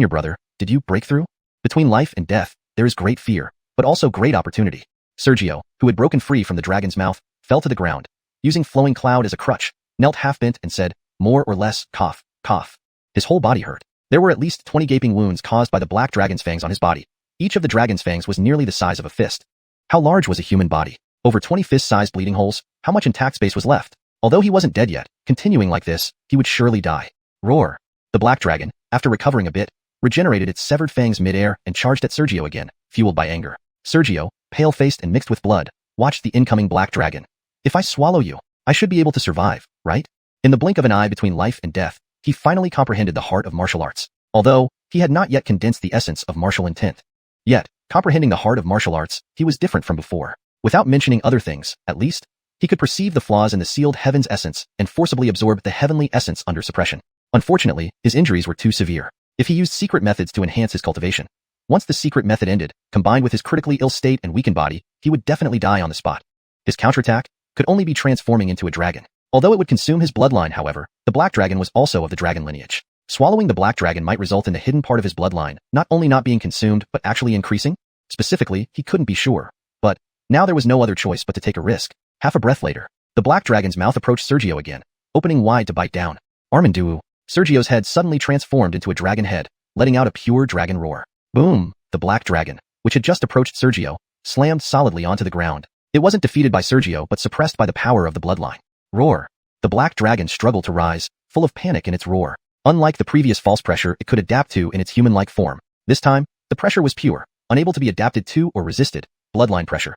brother, did you break through? Between life and death, there is great fear, but also great opportunity. Sergio, who had broken free from the dragon's mouth, fell to the ground, using flowing cloud as a crutch, knelt half-bent and said, more or less, cough, cough. His whole body hurt. There were at least 20 gaping wounds caused by the black dragon's fangs on his body. Each of the dragon's fangs was nearly the size of a fist. How large was a human body? Over 20 fist-sized bleeding holes? How much intact space was left? Although he wasn't dead yet, continuing like this, he would surely die. Roar. The black dragon, after recovering a bit, regenerated its severed fangs mid-air and charged at Sergio again, fueled by anger. Sergio, pale-faced and mixed with blood, watched the incoming black dragon. If I swallow you, I should be able to survive, right? In the blink of an eye between life and death, he finally comprehended the heart of martial arts, although he had not yet condensed the essence of martial intent. Yet, comprehending the heart of martial arts, he was different from before. Without mentioning other things, at least, he could perceive the flaws in the sealed heaven's essence and forcibly absorb the heavenly essence under suppression. Unfortunately, his injuries were too severe. If he used secret methods to enhance his cultivation, once the secret method ended, combined with his critically ill state and weakened body, he would definitely die on the spot. His counterattack could only be transforming into a dragon. Although it would consume his bloodline, however, the black dragon was also of the dragon lineage. Swallowing the black dragon might result in the hidden part of his bloodline not only not being consumed but actually increasing. Specifically, he couldn't be sure. But now there was no other choice but to take a risk. Half a breath later, the black dragon's mouth approached Sergio again, opening wide to bite down. Armandu. Sergio's head suddenly transformed into a dragon head, letting out a pure dragon roar. Boom! The black dragon, which had just approached Sergio, slammed solidly onto the ground. It wasn't defeated by Sergio but suppressed by the power of the bloodline. Roar. The black dragon struggled to rise, full of panic in its roar. Unlike the previous false pressure it could adapt to in its human-like form, this time, the pressure was pure, unable to be adapted to or resisted bloodline pressure.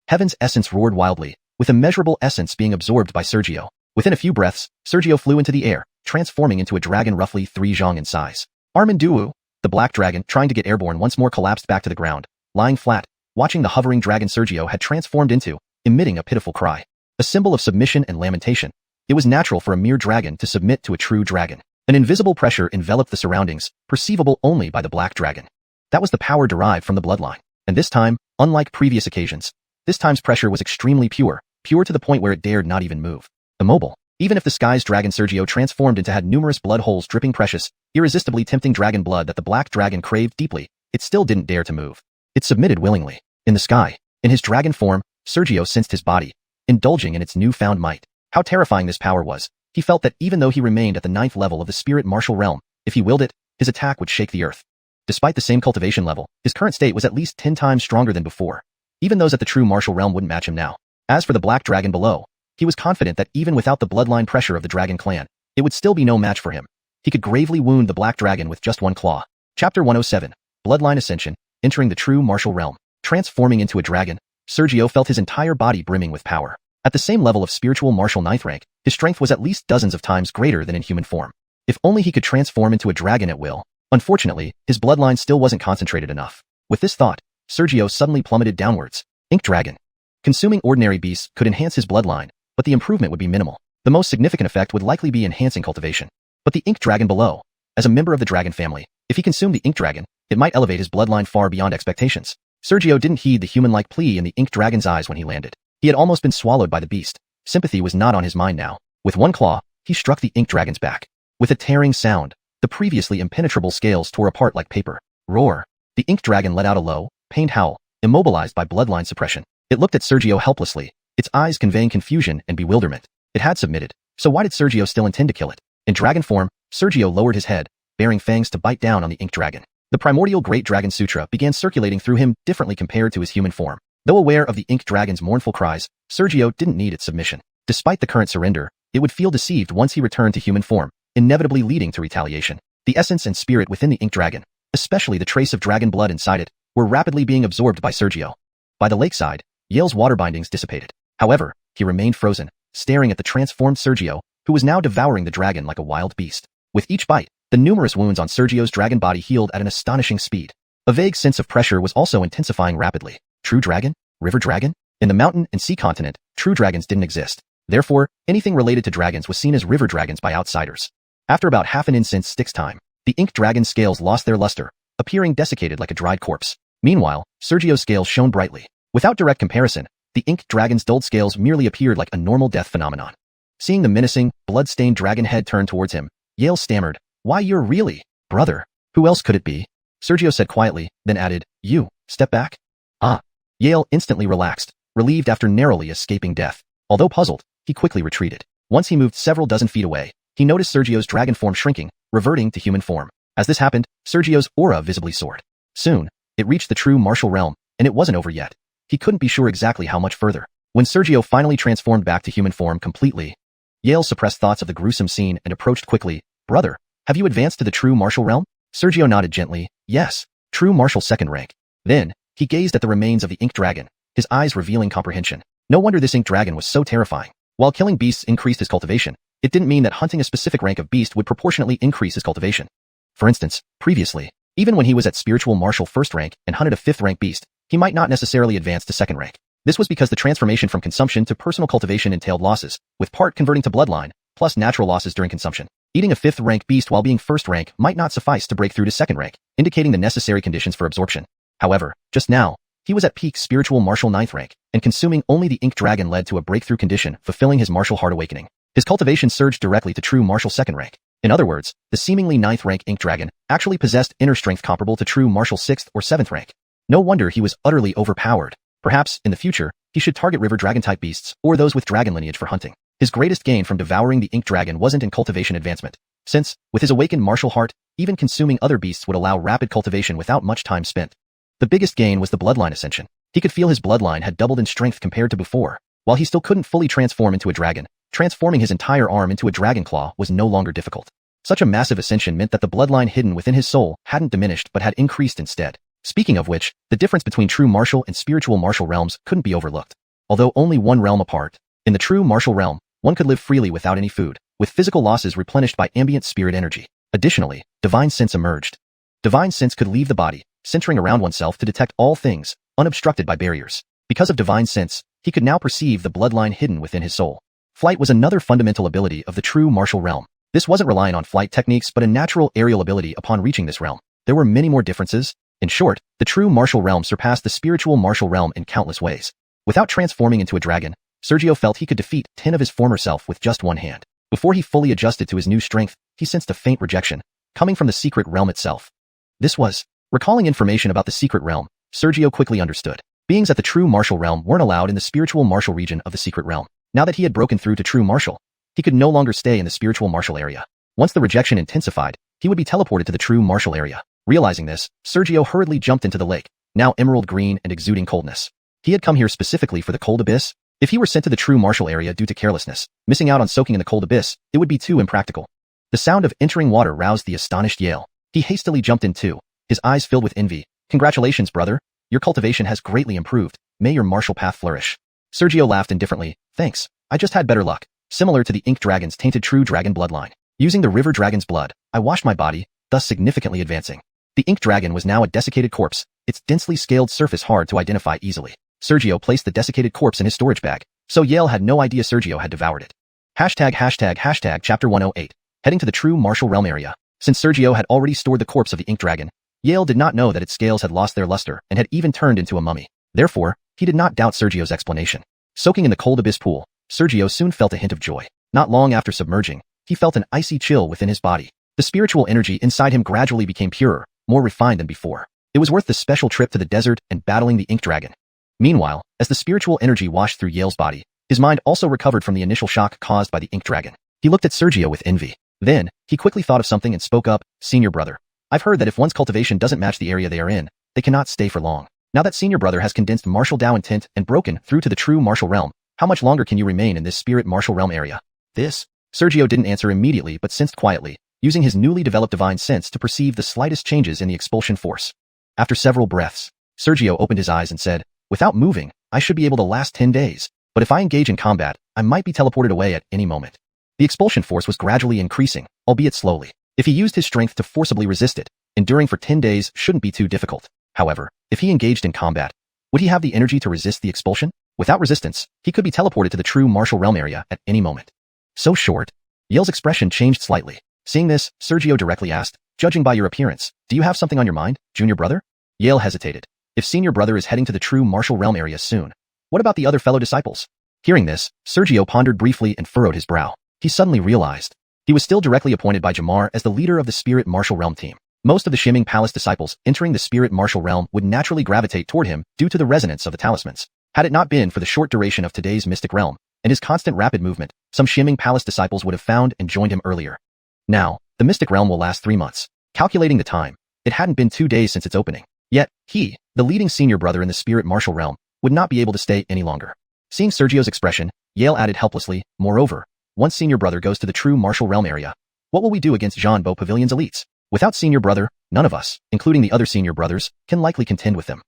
Heaven's essence roared wildly, with immeasurable essence being absorbed by Sergio. Within a few breaths, Sergio flew into the air, transforming into a dragon roughly 3 zhang in size. Armanduwu, the black dragon, trying to get airborne, once more collapsed back to the ground, lying flat, watching the hovering dragon Sergio had transformed into, emitting a pitiful cry. A symbol of submission and lamentation. It was natural for a mere dragon to submit to a true dragon. An invisible pressure enveloped the surroundings, perceivable only by the black dragon. That was the power derived from the bloodline. And this time, unlike previous occasions, this time's pressure was extremely pure to the point where it dared not even move. Immobile. Even if the sky's dragon Sergio transformed into had numerous blood holes dripping precious, irresistibly tempting dragon blood that the black dragon craved deeply, it still didn't dare to move. It submitted willingly. In the sky, in his dragon form, Sergio sensed his body, indulging in its newfound might. How terrifying this power was. He felt that even though he remained at the 9th level of the spirit martial realm, if he willed it, his attack would shake the earth. Despite the same cultivation level, his current state was at least 10 times stronger than before. Even those at the true martial realm wouldn't match him now. As for the black dragon below, he was confident that even without the bloodline pressure of the dragon clan, it would still be no match for him. He could gravely wound the black dragon with just one claw. Chapter 107. Bloodline Ascension, entering the true martial realm. Transforming into a dragon, Sergio felt his entire body brimming with power. At the same level of spiritual martial 9th rank, his strength was at least dozens of times greater than in human form. If only he could transform into a dragon at will. Unfortunately, his bloodline still wasn't concentrated enough. With this thought, Sergio suddenly plummeted downwards. Ink Dragon. Consuming ordinary beasts could enhance his bloodline, but the improvement would be minimal. The most significant effect would likely be enhancing cultivation. But the Ink Dragon below, as a member of the dragon family, if he consumed the Ink Dragon, it might elevate his bloodline far beyond expectations. Sergio didn't heed the human-like plea in the Ink Dragon's eyes when he landed. He had almost been swallowed by the beast. Sympathy was not on his mind now. With one claw, he struck the Ink Dragon's back. With a tearing sound, the previously impenetrable scales tore apart like paper. Roar. The Ink Dragon let out a low, pained howl, immobilized by bloodline suppression. It looked at Sergio helplessly, its eyes conveying confusion and bewilderment. It had submitted, so why did Sergio still intend to kill it? In dragon form, Sergio lowered his head, baring fangs to bite down on the Ink Dragon. The primordial Great Dragon Sutra began circulating through him differently compared to his human form. Though aware of the Ink Dragon's mournful cries, Sergio didn't need its submission. Despite the current surrender, it would feel deceived once he returned to human form, inevitably leading to retaliation. The essence and spirit within the Ink Dragon, especially the trace of dragon blood inside it, were rapidly being absorbed by Sergio. By the lakeside, Yale's water bindings dissipated. However, he remained frozen, staring at the transformed Sergio, who was now devouring the dragon like a wild beast. With each bite, the numerous wounds on Sergio's dragon body healed at an astonishing speed. A vague sense of pressure was also intensifying rapidly. True dragon? River dragon? In the mountain and sea continent, true dragons didn't exist. Therefore, anything related to dragons was seen as river dragons by outsiders. After about half an incense stick's time, the Ink Dragon's scales lost their luster, appearing desiccated like a dried corpse. Meanwhile, Sergio's scales shone brightly. Without direct comparison, the Ink Dragon's dulled scales merely appeared like a normal death phenomenon. Seeing the menacing, blood-stained dragon head turn towards him, Yale stammered, "Why, you're really, brother. Who else could it be?" Sergio said quietly, then added, "You, step back." Ah. Yale instantly relaxed, relieved after narrowly escaping death. Although puzzled, he quickly retreated. Once he moved several dozen feet away, he noticed Sergio's dragon form shrinking, reverting to human form. As this happened, Sergio's aura visibly soared. Soon, it reached the true martial realm, and it wasn't over yet. He couldn't be sure exactly how much further. When Sergio finally transformed back to human form completely, Yale suppressed thoughts of the gruesome scene and approached quickly. "Brother, have you advanced to the true martial realm?" Sergio nodded gently. "Yes, true martial 2nd rank." Then, he gazed at the remains of the Ink Dragon, his eyes revealing comprehension. No wonder this Ink Dragon was so terrifying. While killing beasts increased his cultivation, it didn't mean that hunting a specific rank of beast would proportionately increase his cultivation. For instance, previously, even when he was at spiritual martial 1st rank and hunted a 5th rank beast, he might not necessarily advance to 2nd rank. This was because the transformation from consumption to personal cultivation entailed losses, with part converting to bloodline, plus natural losses during consumption. Eating a 5th rank beast while being 1st rank might not suffice to break through to 2nd rank, indicating the necessary conditions for absorption. However, just now, he was at peak spiritual martial 9th rank, and consuming only the Ink Dragon led to a breakthrough condition, fulfilling his martial heart awakening. His cultivation surged directly to true martial 2nd rank. In other words, the seemingly 9th rank Ink Dragon actually possessed inner strength comparable to true martial 6th or 7th rank. No wonder he was utterly overpowered. Perhaps, in the future, he should target river dragon-type beasts or those with dragon lineage for hunting. His greatest gain from devouring the Ink Dragon wasn't in cultivation advancement, since, with his awakened martial heart, even consuming other beasts would allow rapid cultivation without much time spent. The biggest gain was the bloodline ascension. He could feel his bloodline had doubled in strength compared to before. While he still couldn't fully transform into a dragon, transforming his entire arm into a dragon claw was no longer difficult. Such a massive ascension meant that the bloodline hidden within his soul hadn't diminished but had increased instead. Speaking of which, the difference between true martial and spiritual martial realms couldn't be overlooked. Although only one realm apart, in the true martial realm, one could live freely without any food, with physical losses replenished by ambient spirit energy. Additionally, divine sense emerged. Divine sense could leave the body, centering around oneself to detect all things, unobstructed by barriers. Because of divine sense, he could now perceive the bloodline hidden within his soul. Flight was another fundamental ability of the true martial realm. This wasn't relying on flight techniques but a natural aerial ability upon reaching this realm. There were many more differences. In short, the true martial realm surpassed the spiritual martial realm in countless ways. Without transforming into a dragon, Sergio felt he could defeat 10 of his former self with just one hand. Before he fully adjusted to his new strength, he sensed a faint rejection, coming from the secret realm itself. This was, recalling information about the secret realm, Sergio quickly understood. Beings at the true martial realm weren't allowed in the spiritual martial region of the secret realm. Now that he had broken through to true martial, he could no longer stay in the spiritual martial area. Once the rejection intensified, he would be teleported to the true martial area. Realizing this, Sergio hurriedly jumped into the lake, now emerald green and exuding coldness. He had come here specifically for the cold abyss. If he were sent to the true martial area due to carelessness, missing out on soaking in the cold abyss, it would be too impractical. The sound of entering water roused the astonished Yale. He hastily jumped in too, his eyes filled with envy. Congratulations, brother. Your cultivation has greatly improved. May your martial path flourish. Sergio laughed indifferently. Thanks. I just had better luck. Similar to the ink dragon's tainted true dragon bloodline. Using the river dragon's blood, I washed my body, thus significantly advancing. The ink dragon was now a desiccated corpse, its densely scaled surface hard to identify easily. Sergio placed the desiccated corpse in his storage bag, so Yale had no idea Sergio had devoured it. ####Chapter 108. Heading to the true martial realm area. Since Sergio had already stored the corpse of the ink dragon, Yale did not know that its scales had lost their luster and had even turned into a mummy. Therefore, he did not doubt Sergio's explanation. Soaking in the cold abyss pool, Sergio soon felt a hint of joy. Not long after submerging, he felt an icy chill within his body. The spiritual energy inside him gradually became purer, more refined than before. It was worth the special trip to the desert and battling the ink dragon. Meanwhile, as the spiritual energy washed through Yale's body, his mind also recovered from the initial shock caused by the ink dragon. He looked at Sergio with envy. Then, he quickly thought of something and spoke up, Senior brother. I've heard that if one's cultivation doesn't match the area they are in, they cannot stay for long. Now that Senior brother has condensed martial Dao intent and broken through to the true martial realm, how much longer can you remain in this spirit martial realm area? This? Sergio didn't answer immediately but sensed quietly, using his newly developed divine sense to perceive the slightest changes in the expulsion force. After several breaths, Sergio opened his eyes and said, without moving, I should be able to last 10 days, but if I engage in combat, I might be teleported away at any moment. The expulsion force was gradually increasing, albeit slowly. If he used his strength to forcibly resist it, enduring for 10 days shouldn't be too difficult. However, if he engaged in combat, would he have the energy to resist the expulsion? Without resistance, he could be teleported to the true martial realm area at any moment. So short. Yale's expression changed slightly. Seeing this, Sergio directly asked, judging by your appearance, do you have something on your mind, junior brother? Yale hesitated. If senior brother is heading to the true martial realm area soon, what about the other fellow disciples? Hearing this, Sergio pondered briefly and furrowed his brow. He suddenly realized he was still directly appointed by Jamar as the leader of the spirit martial realm team. Most of the Shimming Palace disciples entering the spirit martial realm would naturally gravitate toward him due to the resonance of the talismans. Had it not been for the short duration of today's mystic realm and his constant rapid movement, some Shimming Palace disciples would have found and joined him earlier. Now, the mystic realm will last 3 months. Calculating the time, it hadn't been 2 days since its opening. Yet, he, the leading senior brother in the spirit martial realm, would not be able to stay any longer. Seeing Sergio's expression, Yale added helplessly, moreover, once senior brother goes to the true martial realm area, what will we do against Zhanbo Pavilion's elites? Without senior brother, none of us, including the other senior brothers, can likely contend with them.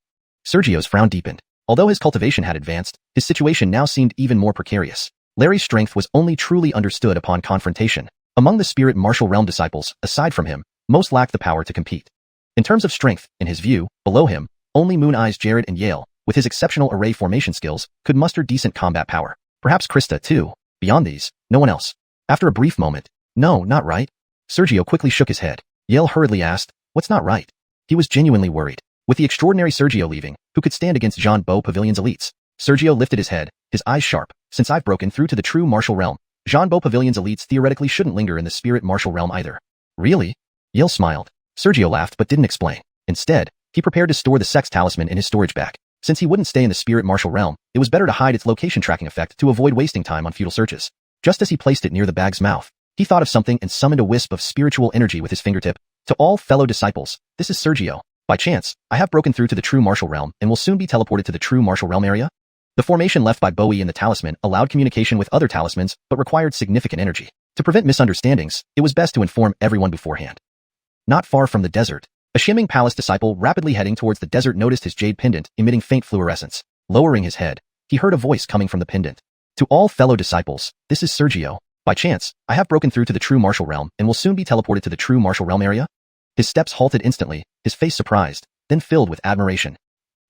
Sergio's frown deepened. Although his cultivation had advanced, his situation now seemed even more precarious. Larry's strength was only truly understood upon confrontation. Among the spirit martial realm disciples, aside from him, most lacked the power to compete. In terms of strength, in his view, below him, only Moon Eyes Jared and Yale, with his exceptional array formation skills, could muster decent combat power. Perhaps Krista, too. Beyond these, no one else. After a brief moment, no, not right. Sergio quickly shook his head. Yale hurriedly asked, what's not right? He was genuinely worried. With the extraordinary Sergio leaving, who could stand against Zhanbo Pavilion's elites? Sergio lifted his head, his eyes sharp. Since I've broken through to the true martial realm, Zhanbo Pavilion's elites theoretically shouldn't linger in the spirit martial realm either. Really? Yale smiled. Sergio laughed but didn't explain. Instead, he prepared to store the sex talisman in his storage bag. Since he wouldn't stay in the spirit martial realm, it was better to hide its location tracking effect to avoid wasting time on futile searches. Just as he placed it near the bag's mouth, he thought of something and summoned a wisp of spiritual energy with his fingertip. To all fellow disciples, this is Sergio. By chance, I have broken through to the true martial realm and will soon be teleported to the true martial realm area. The formation left by Bowie and the talisman allowed communication with other talismans but required significant energy. To prevent misunderstandings, it was best to inform everyone beforehand. Not far from the desert, A Xianxia Palace disciple rapidly heading towards the desert noticed his jade pendant emitting faint fluorescence. Lowering his head, he heard a voice coming from the pendant. To all fellow disciples, this is Sergio. By chance, I have broken through to the true martial realm and will soon be teleported to the true martial realm area. His steps halted instantly, his face surprised, then filled with admiration.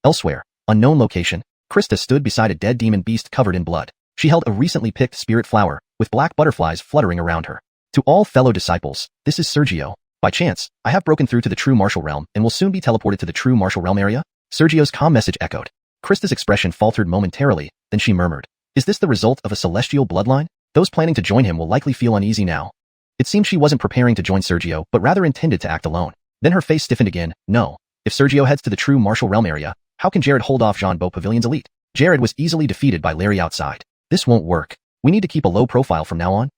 Elsewhere, unknown location, Krista stood beside a dead demon beast covered in blood. She held a recently picked spirit flower, with black butterflies fluttering around her. To all fellow disciples, this is Sergio. By chance, I have broken through to the true martial realm and will soon be teleported to the true martial realm area. Sergio's calm message echoed. Krista's expression faltered momentarily, then she murmured, "Is this the result of a celestial bloodline? Those planning to join him will likely feel uneasy now." It seemed she wasn't preparing to join Sergio, but rather intended to act alone. Then her face stiffened again. No. If Sergio heads to the true martial realm area, how can Jared hold off Jean Beau Pavilion's elite? Jared was easily defeated by Larry outside. This won't work. We need to keep a low profile from now on.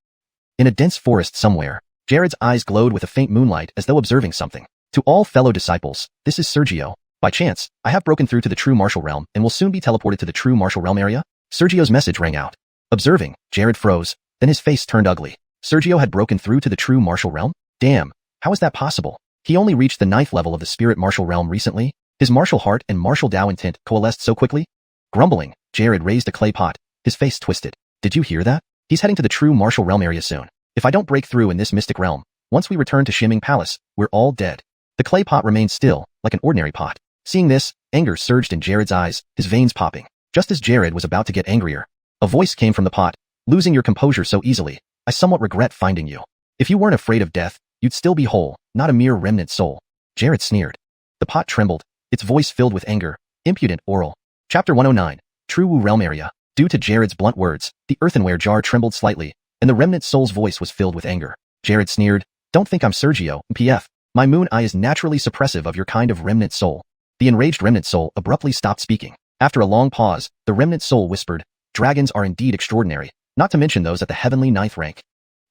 In a dense forest somewhere, Jared's eyes glowed with a faint moonlight as though observing something. To all fellow disciples, this is Sergio. By chance, I have broken through to the true martial realm and will soon be teleported to the true martial realm area. Sergio's message rang out. Observing, Jared froze, then his face turned ugly. Sergio had broken through to the true martial realm? Damn, how is that possible? He only reached the 9th level of the spirit martial realm recently. His martial heart and martial Dao intent coalesced so quickly. Grumbling, Jared raised a clay pot, his face twisted. Did you hear that? He's heading to the true martial realm area soon. If I don't break through in this mystic realm, once we return to Xianxia Palace, we're all dead. The clay pot remained still, like an ordinary pot. Seeing this, anger surged in Jared's eyes, his veins popping. Just as Jared was about to get angrier, a voice came from the pot. Losing your composure so easily, I somewhat regret finding you. If you weren't afraid of death, you'd still be whole, not a mere remnant soul. Jared sneered. The pot trembled, its voice filled with anger. Impudent oral. Chapter 109. True Wu Realm Area. Due to Jared's blunt words, the earthenware jar trembled slightly, and the remnant soul's voice was filled with anger. Jared sneered, "Don't think I'm Sergio, PF. My moon eye is naturally suppressive of your kind of remnant soul." The enraged remnant soul abruptly stopped speaking. After a long pause, the remnant soul whispered, "Dragons are indeed extraordinary, not to mention those at the heavenly 9th rank."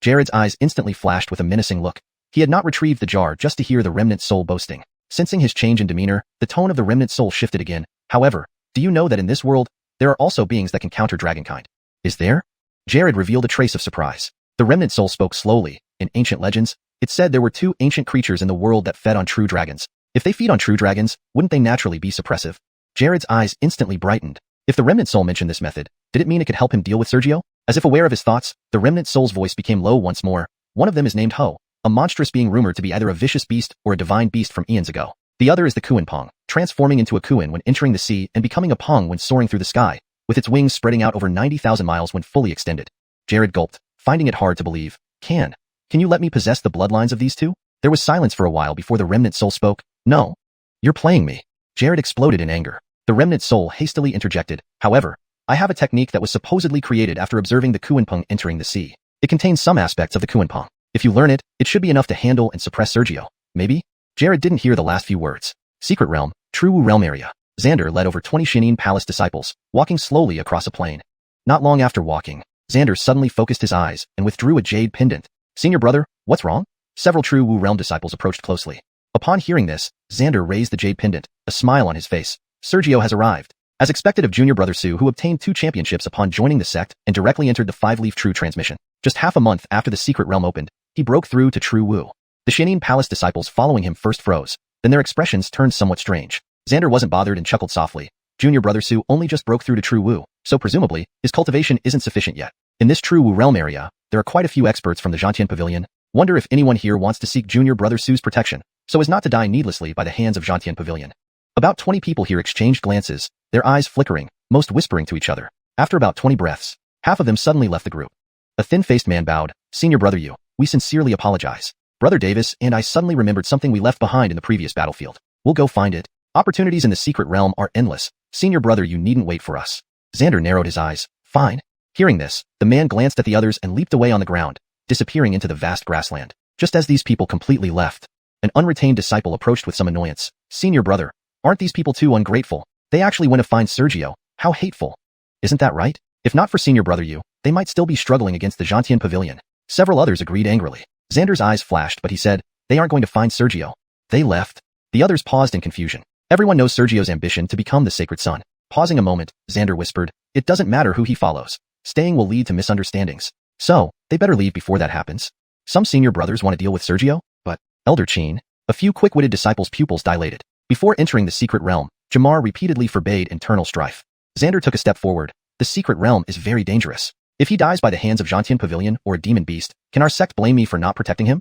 Jared's eyes instantly flashed with a menacing look. He had not retrieved the jar just to hear the remnant soul boasting. Sensing his change in demeanor, the tone of the remnant soul shifted again. "However, do you know that in this world, there are also beings that can counter dragonkind?" "Is there?" Jared revealed a trace of surprise. The remnant soul spoke slowly. In ancient legends, it said there were 2 ancient creatures in the world that fed on true dragons. If they feed on true dragons, wouldn't they naturally be suppressive? Jared's eyes instantly brightened. If the remnant soul mentioned this method, did it mean it could help him deal with Sergio? As if aware of his thoughts, the remnant soul's voice became low once more. "One of them is named Ho, a monstrous being rumored to be either a vicious beast or a divine beast from eons ago. The other is the Kuan Pong, transforming into a Kuan when entering the sea and becoming a Pong when soaring through the sky, with its wings spreading out over 90,000 miles when fully extended." Jared gulped, finding it hard to believe. Can you let me possess the bloodlines of these 2? There was silence for a while before the remnant soul spoke. "No. You're playing me." Jared exploded in anger. The remnant soul hastily interjected, "However, I have a technique that was supposedly created after observing the Kuan Pong entering the sea. It contains some aspects of the Kuan Pong. If you learn it, it should be enough to handle and suppress Sergio. Maybe?" Jared didn't hear the last few words. Secret Realm, True Wu Realm Area. Xander led over 20 Xianxia Palace disciples, walking slowly across a plain. Not long after walking, Xander suddenly focused his eyes and withdrew a jade pendant. "Senior brother, what's wrong?" Several True Wu Realm disciples approached closely. Upon hearing this, Xander raised the jade pendant, a smile on his face. Sergio has arrived. As expected of junior brother Su, who obtained 2 championships upon joining the sect and directly entered the 5-leaf True Transmission. Just half a month after the secret realm opened, he broke through to True Wu. The Xianxia Palace disciples following him first froze, then their expressions turned somewhat strange. Xander wasn't bothered and chuckled softly. Junior brother Su only just broke through to True Wu, so presumably, his cultivation isn't sufficient yet. In this True Wu realm area, there are quite a few experts from the Xianxia Pavilion. Wonder if anyone here wants to seek junior brother Su's protection, so as not to die needlessly by the hands of Xianxia Pavilion. About 20 people here exchanged glances, their eyes flickering, most whispering to each other. After about 20 breaths, half of them suddenly left the group. A thin-faced man bowed. "Senior brother Yu, we sincerely apologize. Brother Davis and I suddenly remembered something we left behind in the previous battlefield. We'll go find it. Opportunities in the secret realm are endless. Senior brother, you needn't wait for us." Xander narrowed his eyes. "Fine." Hearing this, the man glanced at the others and leaped away on the ground, disappearing into the vast grassland. Just as these people completely left, an unretained disciple approached with some annoyance. "Senior brother, aren't these people too ungrateful? They actually went to find Sergio. How hateful. Isn't that right? If not for senior brother Yu, they might still be struggling against the Xianxia Pavilion." Several others agreed angrily. Xander's eyes flashed, but he said, "They aren't going to find Sergio. They left." The others paused in confusion. Everyone knows Sergio's ambition to become the sacred son. Pausing a moment, Xander whispered, "It doesn't matter who he follows. Staying will lead to misunderstandings. So, they better leave before that happens. Some senior brothers want to deal with Sergio, but Elder Qin, A few quick-witted disciples' pupils dilated. Before entering the secret realm, Jamar repeatedly forbade internal strife. Xander took a step forward. The secret realm is very dangerous. If he dies by the hands of Zhantian Pavilion or a demon beast, can our sect blame me for not protecting him?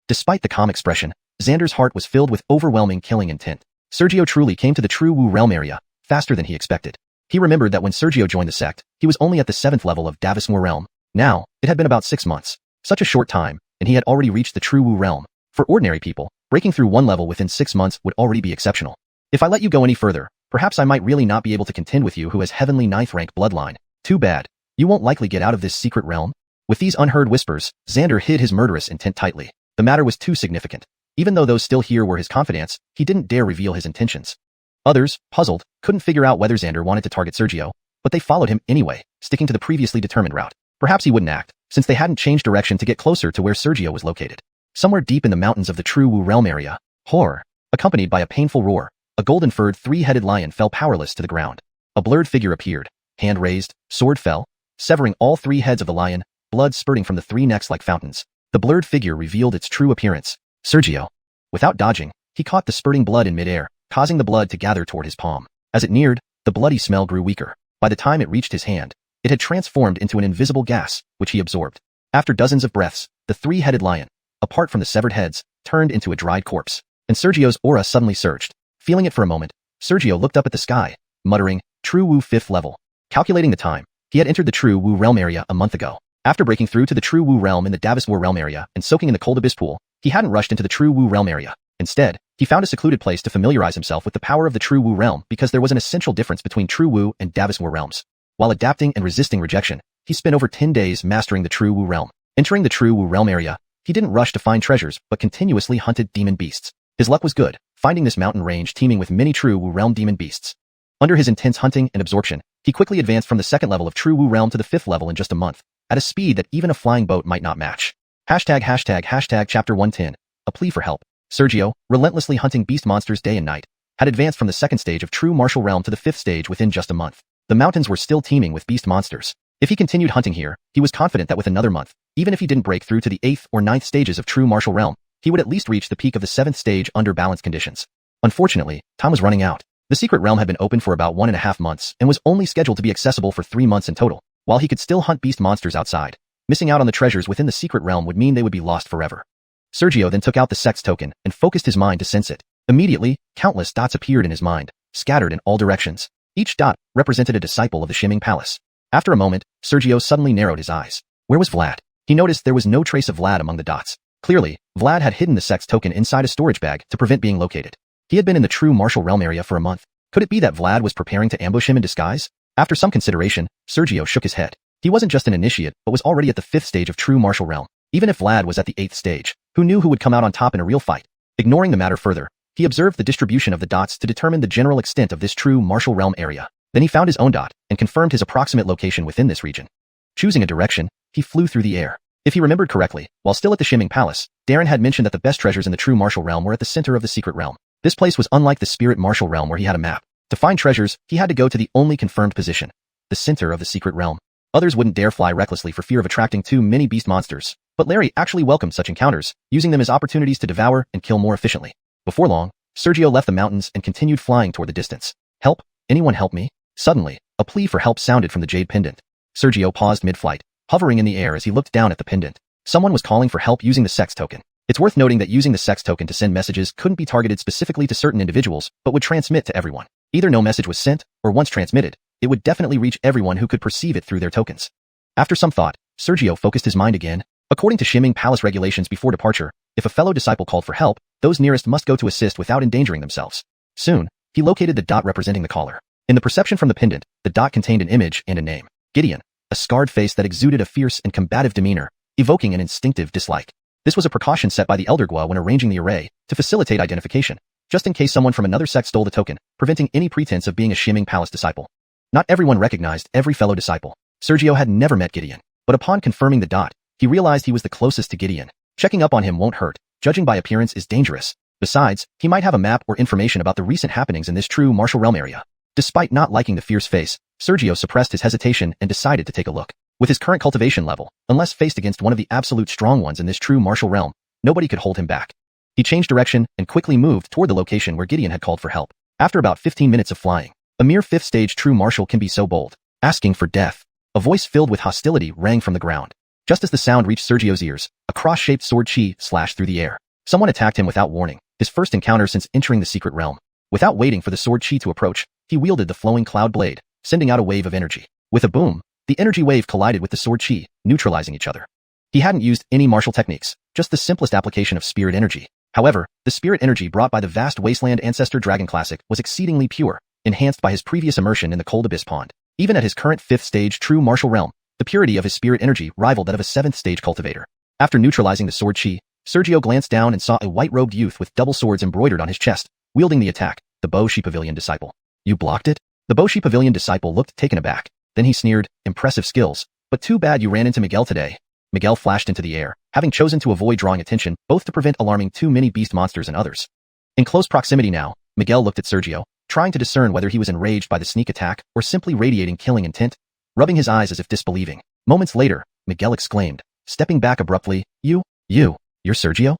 Despite the calm expression, Xander's heart was filled with overwhelming killing intent. Sergio truly came to the true Wu realm area, faster than he expected. He remembered that when Sergio joined the sect, he was only at the 7th level of Davismore realm. Now, it had been about 6 months. Such a short time, and he had already reached the true Wu realm. For ordinary people, breaking through one level within 6 months would already be exceptional. If I let you go any further, perhaps I might really not be able to contend with you who has heavenly 9th rank bloodline. Too bad. You won't likely get out of this secret realm. With these unheard whispers, Xander hid his murderous intent tightly. The matter was too significant. Even though those still here were his confidants, he didn't dare reveal his intentions. Others, puzzled, couldn't figure out whether Xander wanted to target Sergio, but they followed him anyway, sticking to the previously determined route. Perhaps he wouldn't act, since they hadn't changed direction to get closer to where Sergio was located. Somewhere deep in the mountains of the true Wu realm area, horror, accompanied by a painful roar, a golden-furred three-headed lion fell powerless to the ground. A blurred figure appeared, hand raised, sword fell, severing all 3 heads of the lion, blood spurting from the 3 necks like fountains. The blurred figure revealed its true appearance. Sergio. Without dodging, he caught the spurting blood in midair, causing the blood to gather toward his palm. As it neared, the bloody smell grew weaker. By the time it reached his hand, it had transformed into an invisible gas, which he absorbed. After dozens of breaths, the 3-headed lion, apart from the severed heads, turned into a dried corpse, and Sergio's aura suddenly surged. Feeling it for a moment, Sergio looked up at the sky, muttering, True Wu 5th level. Calculating the time, he had entered the True Wu realm area a month ago. After breaking through to the True Wu realm in the Davismore realm area and soaking in the cold abyss pool, he hadn't rushed into the True Wu realm area. Instead, he found a secluded place to familiarize himself with the power of the True Wu realm because there was an essential difference between True Wu and Davismore realms. While adapting and resisting rejection, he spent over 10 days mastering the True Wu realm. Entering the True Wu realm area, he didn't rush to find treasures but continuously hunted demon beasts. His luck was good, finding this mountain range teeming with many True Wu realm demon beasts. Under his intense hunting and absorption, he quickly advanced from the 2nd level of True Wu realm to the 5th level in just a month, at a speed that even a flying boat might not match. Hashtag chapter 110, a plea for help. Sergio, relentlessly hunting beast monsters day and night, had advanced from the 2nd stage of True Martial Realm to the 5th stage within just a month. The mountains were still teeming with beast monsters. If he continued hunting here, he was confident that with another month, even if he didn't break through to the 8th or 9th stages of True Martial Realm, he would at least reach the peak of the 7th stage under balanced conditions. Unfortunately, time was running out. The secret realm had been open for about 1.5 months and was only scheduled to be accessible for 3 months in total. While he could still hunt beast monsters outside, missing out on the treasures within the secret realm would mean they would be lost forever. Sergio then took out the sex token and focused his mind to sense it. Immediately, countless dots appeared in his mind, scattered in all directions. Each dot represented a disciple of the Shimming Palace. After a moment, Sergio suddenly narrowed his eyes. Where was Vlad? He noticed there was no trace of Vlad among the dots. Clearly, Vlad had hidden the sex token inside a storage bag to prevent being located. He had been in the True Martial Realm area for a month. Could it be that Vlad was preparing to ambush him in disguise? After some consideration, Sergio shook his head. He wasn't just an initiate, but was already at the 5th stage of True Martial Realm. Even if Vlad was at the 8th stage, who knew who would come out on top in a real fight? Ignoring the matter further, he observed the distribution of the dots to determine the general extent of this True Martial Realm area. Then he found his own dot and confirmed his approximate location within this region. Choosing a direction, he flew through the air. If he remembered correctly, while still at the Shimming Palace, Darren had mentioned that the best treasures in the True Martial Realm were at the center of the secret realm. This place was unlike the Spirit Martial Realm where he had a map. To find treasures, he had to go to the only confirmed position, the center of the secret realm. Others wouldn't dare fly recklessly for fear of attracting too many beast monsters, but Larry actually welcomed such encounters, using them as opportunities to devour and kill more efficiently. Before long, Sergio left the mountains and continued flying toward the distance. Help? Anyone help me? Suddenly, a plea for help sounded from the jade pendant. Sergio paused mid-flight, hovering in the air as he looked down at the pendant. Someone was calling for help using the sex token. It's worth noting that using the sex token to send messages couldn't be targeted specifically to certain individuals, but would transmit to everyone. Either no message was sent, or once transmitted, it would definitely reach everyone who could perceive it through their tokens. After some thought, Sergio focused his mind again. According to Shimming Palace regulations before departure, if a fellow disciple called for help, those nearest must go to assist without endangering themselves. Soon, he located the dot representing the caller. In the perception from the pendant, the dot contained an image and a name. Gideon, a scarred face that exuded a fierce and combative demeanor, evoking an instinctive dislike. This was a precaution set by the Elder Guiyuan when arranging the array, to facilitate identification, just in case someone from another sect stole the token, preventing any pretense of being a Shimming Palace disciple. Not everyone recognized every fellow disciple. Sergio had never met Gideon, but upon confirming the dot, he realized he was the closest to Gideon. Checking up on him won't hurt. Judging by appearance is dangerous. Besides, he might have a map or information about the recent happenings in this True Martial Realm area. Despite not liking the fierce face, Sergio suppressed his hesitation and decided to take a look. With his current cultivation level, unless faced against one of the absolute strong ones in this True Martial Realm, nobody could hold him back. He changed direction and quickly moved toward the location where Gideon had called for help. After about 15 minutes of flying, a mere 5th stage true martial can be so bold, asking for death. A voice filled with hostility rang from the ground. Just as the sound reached Sergio's ears, a cross-shaped sword chi slashed through the air. Someone attacked him without warning, his first encounter since entering the secret realm. Without waiting for the sword chi to approach, he wielded the flowing cloud blade, sending out a wave of energy. With a boom, the energy wave collided with the sword chi, neutralizing each other. He hadn't used any martial techniques, just the simplest application of spirit energy. However, the spirit energy brought by the vast wasteland ancestor dragon classic was exceedingly pure, enhanced by his previous immersion in the cold abyss pond. Even at his current 5th stage true martial realm, the purity of his spirit energy rivaled that of a 7th stage cultivator. After neutralizing the sword chi, Sergio glanced down and saw a white-robed youth with double swords embroidered on his chest, wielding the attack, the Bo-Shi Pavilion disciple. You blocked it? The Bo-Shi Pavilion disciple looked taken aback. Then he sneered, impressive skills, but too bad you ran into Miguel today. Miguel flashed into the air, having chosen to avoid drawing attention, both to prevent alarming too many beast monsters and others. In close proximity now, Miguel looked at Sergio, trying to discern whether he was enraged by the sneak attack or simply radiating killing intent, rubbing his eyes as if disbelieving. Moments later, Miguel exclaimed, stepping back abruptly, you're Sergio?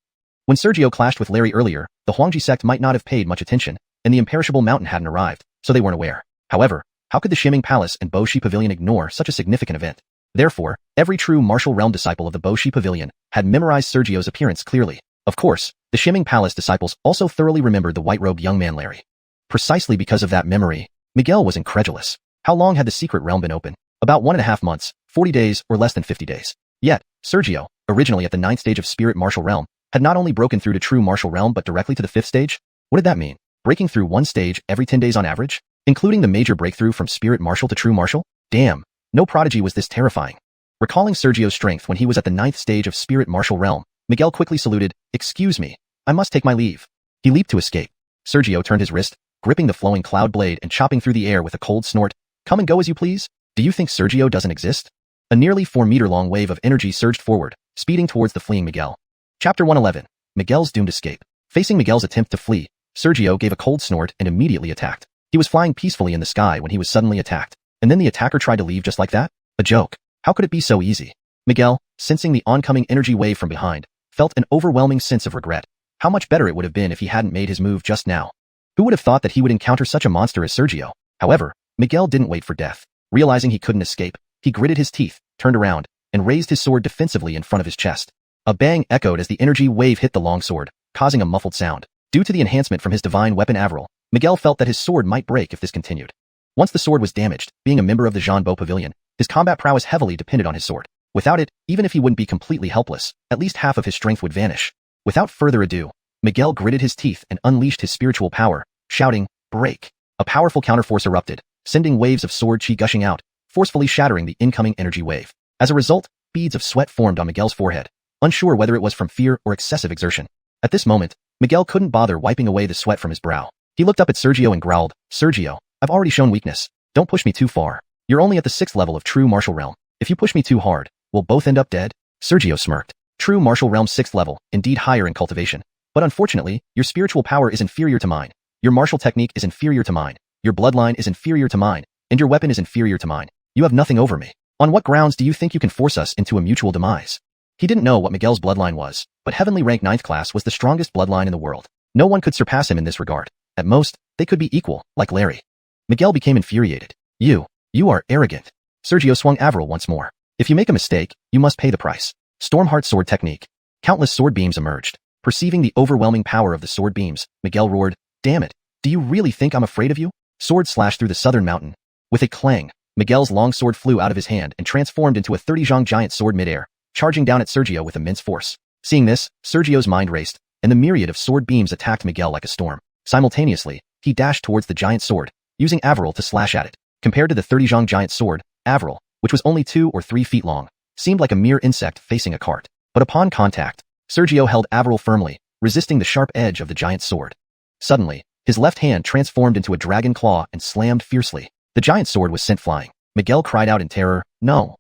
When Sergio clashed with Larry earlier, the Huangji sect might not have paid much attention, and the imperishable mountain hadn't arrived, so they weren't aware. However, how could the Shimming Palace and Bo-Shi Pavilion ignore such a significant event? Therefore, every true martial realm disciple of the Bo-Shi Pavilion had memorized Sergio's appearance clearly. Of course, the Shimming Palace disciples also thoroughly remembered the white-robed young man Larry. Precisely because of that memory, Miguel was incredulous. How long had the secret realm been open? About 1.5 months, 40 days, or less than 50 days. Yet, Sergio, originally at the 9th stage of spirit martial realm, had not only broken through to true martial realm but directly to the 5th stage? What did that mean? Breaking through one stage every 10 days on average? Including the major breakthrough from spirit martial to true martial? Damn, no prodigy was this terrifying. Recalling Sergio's strength when he was at the 9th stage of spirit martial realm, Miguel quickly saluted, excuse me, I must take my leave. He leaped to escape. Sergio turned his wrist, gripping the flowing cloud blade and chopping through the air with a cold snort. Come and go as you please? Do you think Sergio doesn't exist? A nearly 4-meter-long wave of energy surged forward, speeding towards the fleeing Miguel. Chapter 111. Miguel's doomed escape. Facing Miguel's attempt to flee, Sergio gave a cold snort and immediately attacked. He was flying peacefully in the sky when he was suddenly attacked, and then the attacker tried to leave just like that? A joke. How could it be so easy? Miguel, sensing the oncoming energy wave from behind, felt an overwhelming sense of regret. How much better it would have been if he hadn't made his move just now. Who would have thought that he would encounter such a monster as Sergio? However, Miguel didn't wait for death. Realizing he couldn't escape, he gritted his teeth, turned around, and raised his sword defensively in front of his chest. A bang echoed as the energy wave hit the long sword, causing a muffled sound. Due to the enhancement from his divine weapon Avril, Miguel felt that his sword might break if this continued. Once the sword was damaged, being a member of the Zhanbo Pavilion, his combat prowess heavily depended on his sword. Without it, even if he wouldn't be completely helpless, at least half of his strength would vanish. Without further ado, Miguel gritted his teeth and unleashed his spiritual power, shouting, break. A powerful counterforce erupted, sending waves of sword chi gushing out, forcefully shattering the incoming energy wave. As a result, beads of sweat formed on Miguel's forehead, unsure whether it was from fear or excessive exertion. At this moment, Miguel couldn't bother wiping away the sweat from his brow. He looked up at Sergio and growled, Sergio, I've already shown weakness. Don't push me too far. You're only at the 6th level of true martial realm. If you push me too hard, we'll both end up dead. Sergio smirked. True martial realm 6th level, indeed higher in cultivation. But unfortunately, your spiritual power is inferior to mine. Your martial technique is inferior to mine. Your bloodline is inferior to mine. And your weapon is inferior to mine. You have nothing over me. On what grounds do you think you can force us into a mutual demise? He didn't know what Miguel's bloodline was, but heavenly rank 9th class was the strongest bloodline in the world. No one could surpass him in this regard. At most, they could be equal, like Larry. Miguel became infuriated. You are arrogant. Sergio swung Avril once more. If you make a mistake, you must pay the price. Stormheart sword technique. Countless sword beams emerged. Perceiving the overwhelming power of the sword beams, Miguel roared, damn it, do you really think I'm afraid of you? Sword slashed through the southern mountain. With a clang, Miguel's long sword flew out of his hand and transformed into a 30-zhang giant sword midair, charging down at Sergio with immense force. Seeing this, Sergio's mind raced, and the myriad of sword beams attacked Miguel like a storm. Simultaneously, he dashed towards the giant sword, using Avril to slash at it. Compared to the 30-zhang giant sword, Avril, which was only 2 or 3 feet long, seemed like a mere insect facing a cart. But upon contact, Sergio held Avril firmly, resisting the sharp edge of the giant sword. Suddenly, his left hand transformed into a dragon claw and slammed fiercely. The giant sword was sent flying. Miguel cried out in terror, no.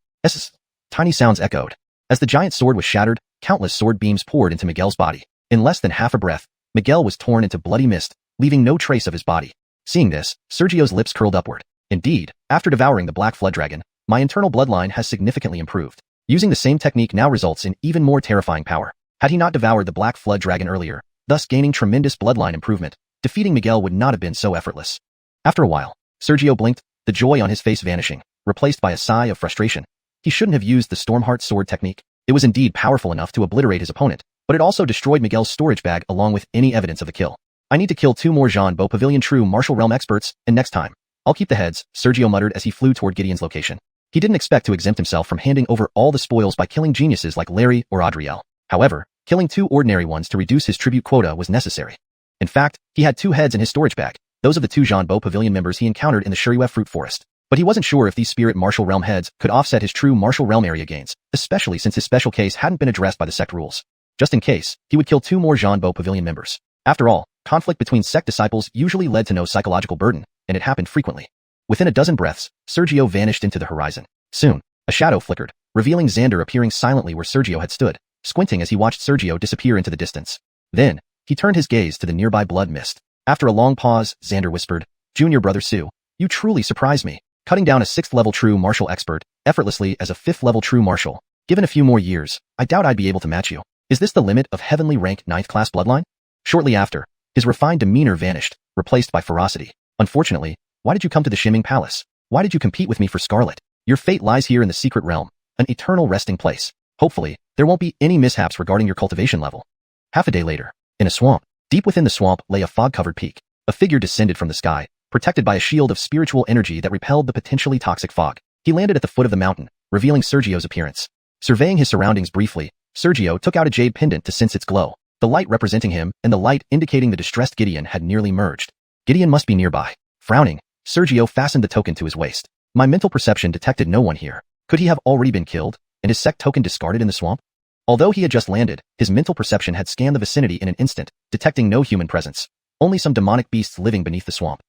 Tiny sounds echoed. As the giant sword was shattered, countless sword beams poured into Miguel's body. In less than half a breath, Miguel was torn into bloody mist, leaving no trace of his body. Seeing this, Sergio's lips curled upward. Indeed, after devouring the black flood dragon, my internal bloodline has significantly improved. Using the same technique now results in even more terrifying power. Had he not devoured the black flood dragon earlier, thus gaining tremendous bloodline improvement. Defeating Miguel would not have been so effortless. After a while, Sergio blinked, the joy on his face vanishing, replaced by a sigh of frustration. He shouldn't have used the Stormheart sword technique. It was indeed powerful enough to obliterate his opponent, but it also destroyed Miguel's storage bag along with any evidence of the kill. I need to kill 2 more Zhanbo Pavilion true martial realm experts, and next time, I'll keep the heads, Sergio muttered as he flew toward Gideon's location. He didn't expect to exempt himself from handing over all the spoils by killing geniuses like Larry or Adriel. However, killing 2 ordinary ones to reduce his tribute quota was necessary. In fact, he had 2 heads in his storage bag, those of the 2 Zhanbo Pavilion members he encountered in the Shirue fruit forest. But he wasn't sure if these spirit martial realm heads could offset his true martial realm area gains, especially since his special case hadn't been addressed by the sect rules. Just in case, he would kill 2 more Zhanbo Pavilion members. After all, conflict between sect disciples usually led to no psychological burden, and it happened frequently. Within a dozen breaths, Sergio vanished into the horizon. Soon, a shadow flickered, revealing Xander appearing silently where Sergio had stood, squinting as he watched Sergio disappear into the distance. Then, he turned his gaze to the nearby blood mist. After a long pause, Xander whispered, "Junior brother Sue, you truly surprised me, cutting down a 6th-level true martial expert, effortlessly as a 5th-level true martial. Given a few more years, I doubt I'd be able to match you. Is this the limit of heavenly rank 9th-class bloodline?" Shortly after, his refined demeanor vanished, replaced by ferocity. "Unfortunately, why did you come to the Shimming Palace? Why did you compete with me for Scarlet? Your fate lies here in the secret realm, an eternal resting place. Hopefully, there won't be any mishaps regarding your cultivation level." Half a day later, in a swamp, deep within the swamp lay a fog-covered peak. A figure descended from the sky, protected by a shield of spiritual energy that repelled the potentially toxic fog. He landed at the foot of the mountain, revealing Sergio's appearance. Surveying his surroundings briefly, Sergio took out a jade pendant to sense its glow, the light representing him and the light indicating the distressed Gideon had nearly merged. Gideon must be nearby. Frowning, Sergio fastened the token to his waist. My mental perception detected no one here. Could he have already been killed, and his sect token discarded in the swamp? Although he had just landed, his mental perception had scanned the vicinity in an instant, detecting no human presence. Only some demonic beasts living beneath the swamp.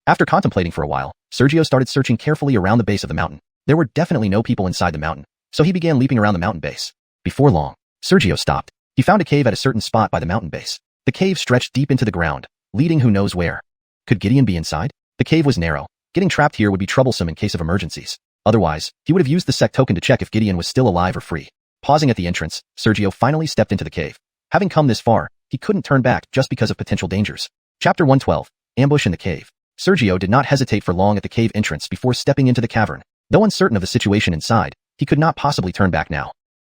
After contemplating for a while, Sergio started searching carefully around the base of the mountain. There were definitely no people inside the mountain, so he began leaping around the mountain base. Before long, Sergio stopped. He found a cave at a certain spot by the mountain base. The cave stretched deep into the ground, leading who knows where. Could Gideon be inside? The cave was narrow. Getting trapped here would be troublesome in case of emergencies. Otherwise, he would have used the sect token to check if Gideon was still alive or free. Pausing at the entrance, Sergio finally stepped into the cave. Having come this far, he couldn't turn back just because of potential dangers. Chapter 112, Ambush in the Cave. Sergio did not hesitate for long at the cave entrance before stepping into the cavern. Though uncertain of the situation inside, he could not possibly turn back now.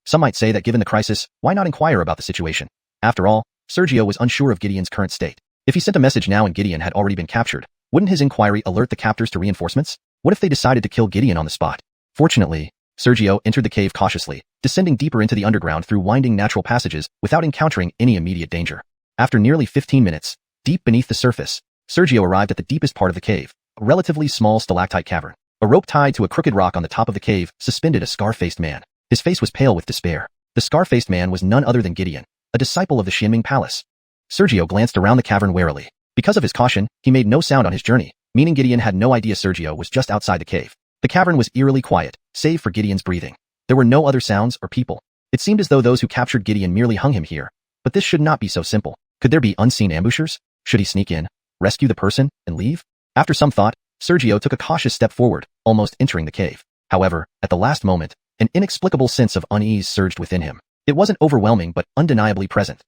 Some might say that given the crisis, why not inquire about the situation? After all, Sergio was unsure of Gideon's current state. If he sent a message now and Gideon had already been captured, wouldn't his inquiry alert the captors to reinforcements? What if they decided to kill Gideon on the spot? Fortunately, Sergio entered the cave cautiously, descending deeper into the underground through winding natural passages without encountering any immediate danger. After nearly 15 minutes, deep beneath the surface, Sergio arrived at the deepest part of the cave, a relatively small stalactite cavern. A rope tied to a crooked rock on the top of the cave suspended a scar-faced man. His face was pale with despair. The scar-faced man was none other than Gideon, a disciple of the Xianxia Palace. Sergio glanced around the cavern warily. Because of his caution, he made no sound on his journey, meaning Gideon had no idea Sergio was just outside the cave. The cavern was eerily quiet, save for Gideon's breathing. There were no other sounds or people. It seemed as though those who captured Gideon merely hung him here. But this should not be so simple. Could there be unseen ambushers? Should he sneak in, rescue the person, and leave? After some thought, Sergio took a cautious step forward, almost entering the cave. However, at the last moment, an inexplicable sense of unease surged within him. It wasn't overwhelming but undeniably present.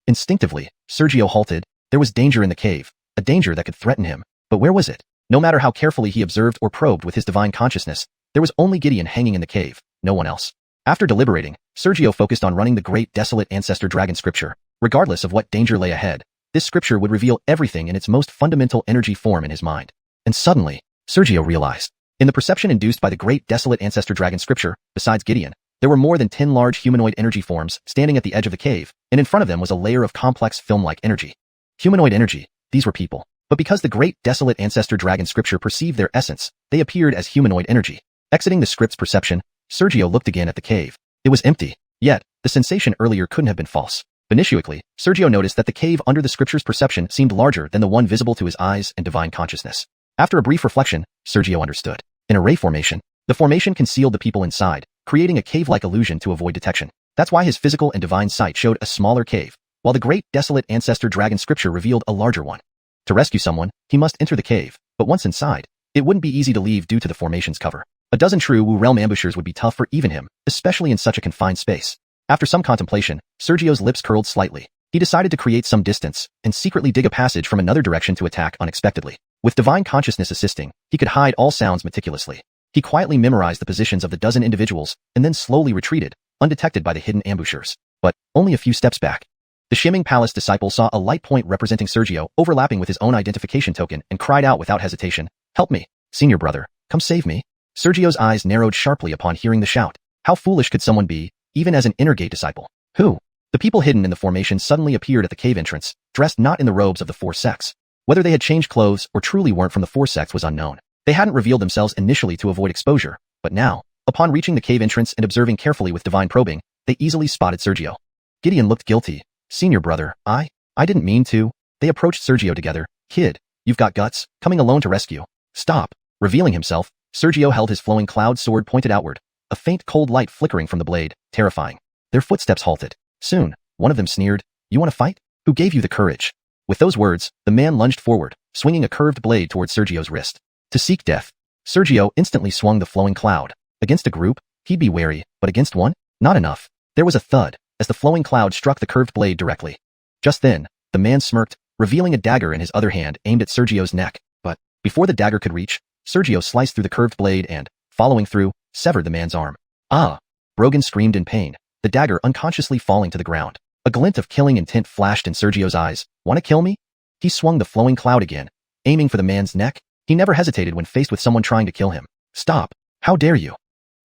Instinctively, Sergio halted. There was danger in the cave, a danger that could threaten him. But where was it? No matter how carefully he observed or probed with his divine consciousness, there was only Gideon hanging in the cave, no one else. After deliberating, Sergio focused on running the great desolate ancestor dragon scripture. Regardless of what danger lay ahead, this scripture would reveal everything in its most fundamental energy form in his mind. And suddenly, Sergio realized, in the perception induced by the great desolate ancestor dragon scripture, besides Gideon, there were more than 10 large humanoid energy forms standing at the edge of the cave, and in front of them was a layer of complex film-like energy. Humanoid energy, these were people. But because the great desolate ancestor dragon scripture perceived their essence, they appeared as humanoid energy. Exiting the script's perception, Sergio looked again at the cave. It was empty. Yet, the sensation earlier couldn't have been false. Initially, Sergio noticed that the cave under the scripture's perception seemed larger than the one visible to his eyes and divine consciousness. After a brief reflection, Sergio understood. In a ray formation, the formation concealed the people inside, creating a cave-like illusion to avoid detection. That's why his physical and divine sight showed a smaller cave, while the great desolate ancestor dragon scripture revealed a larger one. To rescue someone, he must enter the cave, but once inside, it wouldn't be easy to leave due to the formation's cover. A dozen true Wu realm ambushers would be tough for even him, especially in such a confined space. After some contemplation, Sergio's lips curled slightly. He decided to create some distance and secretly dig a passage from another direction to attack unexpectedly. With divine consciousness assisting, he could hide all sounds meticulously. He quietly memorized the positions of the dozen individuals and then slowly retreated, undetected by the hidden ambushers. But only a few steps back. The shimming palace disciple saw a light point representing Sergio overlapping with his own identification token and cried out without hesitation, "Help me, senior brother, come save me." Sergio's eyes narrowed sharply upon hearing the shout. How foolish could someone be, even as an inner gate disciple? Who? The people hidden in the formation suddenly appeared at the cave entrance, dressed not in the robes of the four sects. Whether they had changed clothes or truly weren't from the four sects was unknown. They hadn't revealed themselves initially to avoid exposure, but now, upon reaching the cave entrance and observing carefully with divine probing, they easily spotted Sergio. Gideon looked guilty. "Senior brother, I didn't mean to." They approached Sergio together. "Kid, you've got guts, coming alone to rescue." "Stop." Revealing himself, Sergio held his flowing cloud sword pointed outward, a faint cold light flickering from the blade, terrifying. Their footsteps halted. Soon, one of them sneered, "You want to fight? Who gave you the courage?" With those words, the man lunged forward, swinging a curved blade towards Sergio's wrist. To seek death. Sergio instantly swung the flowing cloud. Against a group, he'd be wary, but against one? Not enough. There was a thud, as the flowing cloud struck the curved blade directly. Just then, the man smirked, revealing a dagger in his other hand aimed at Sergio's neck. But, before the dagger could reach, Sergio sliced through the curved blade and, following through, severed the man's arm. "Ah!" Brogan screamed in pain, the dagger unconsciously falling to the ground. A glint of killing intent flashed in Sergio's eyes. "Want to kill me?" He swung the flowing cloud again, aiming for the man's neck. He never hesitated when faced with someone trying to kill him. "Stop! How dare you!"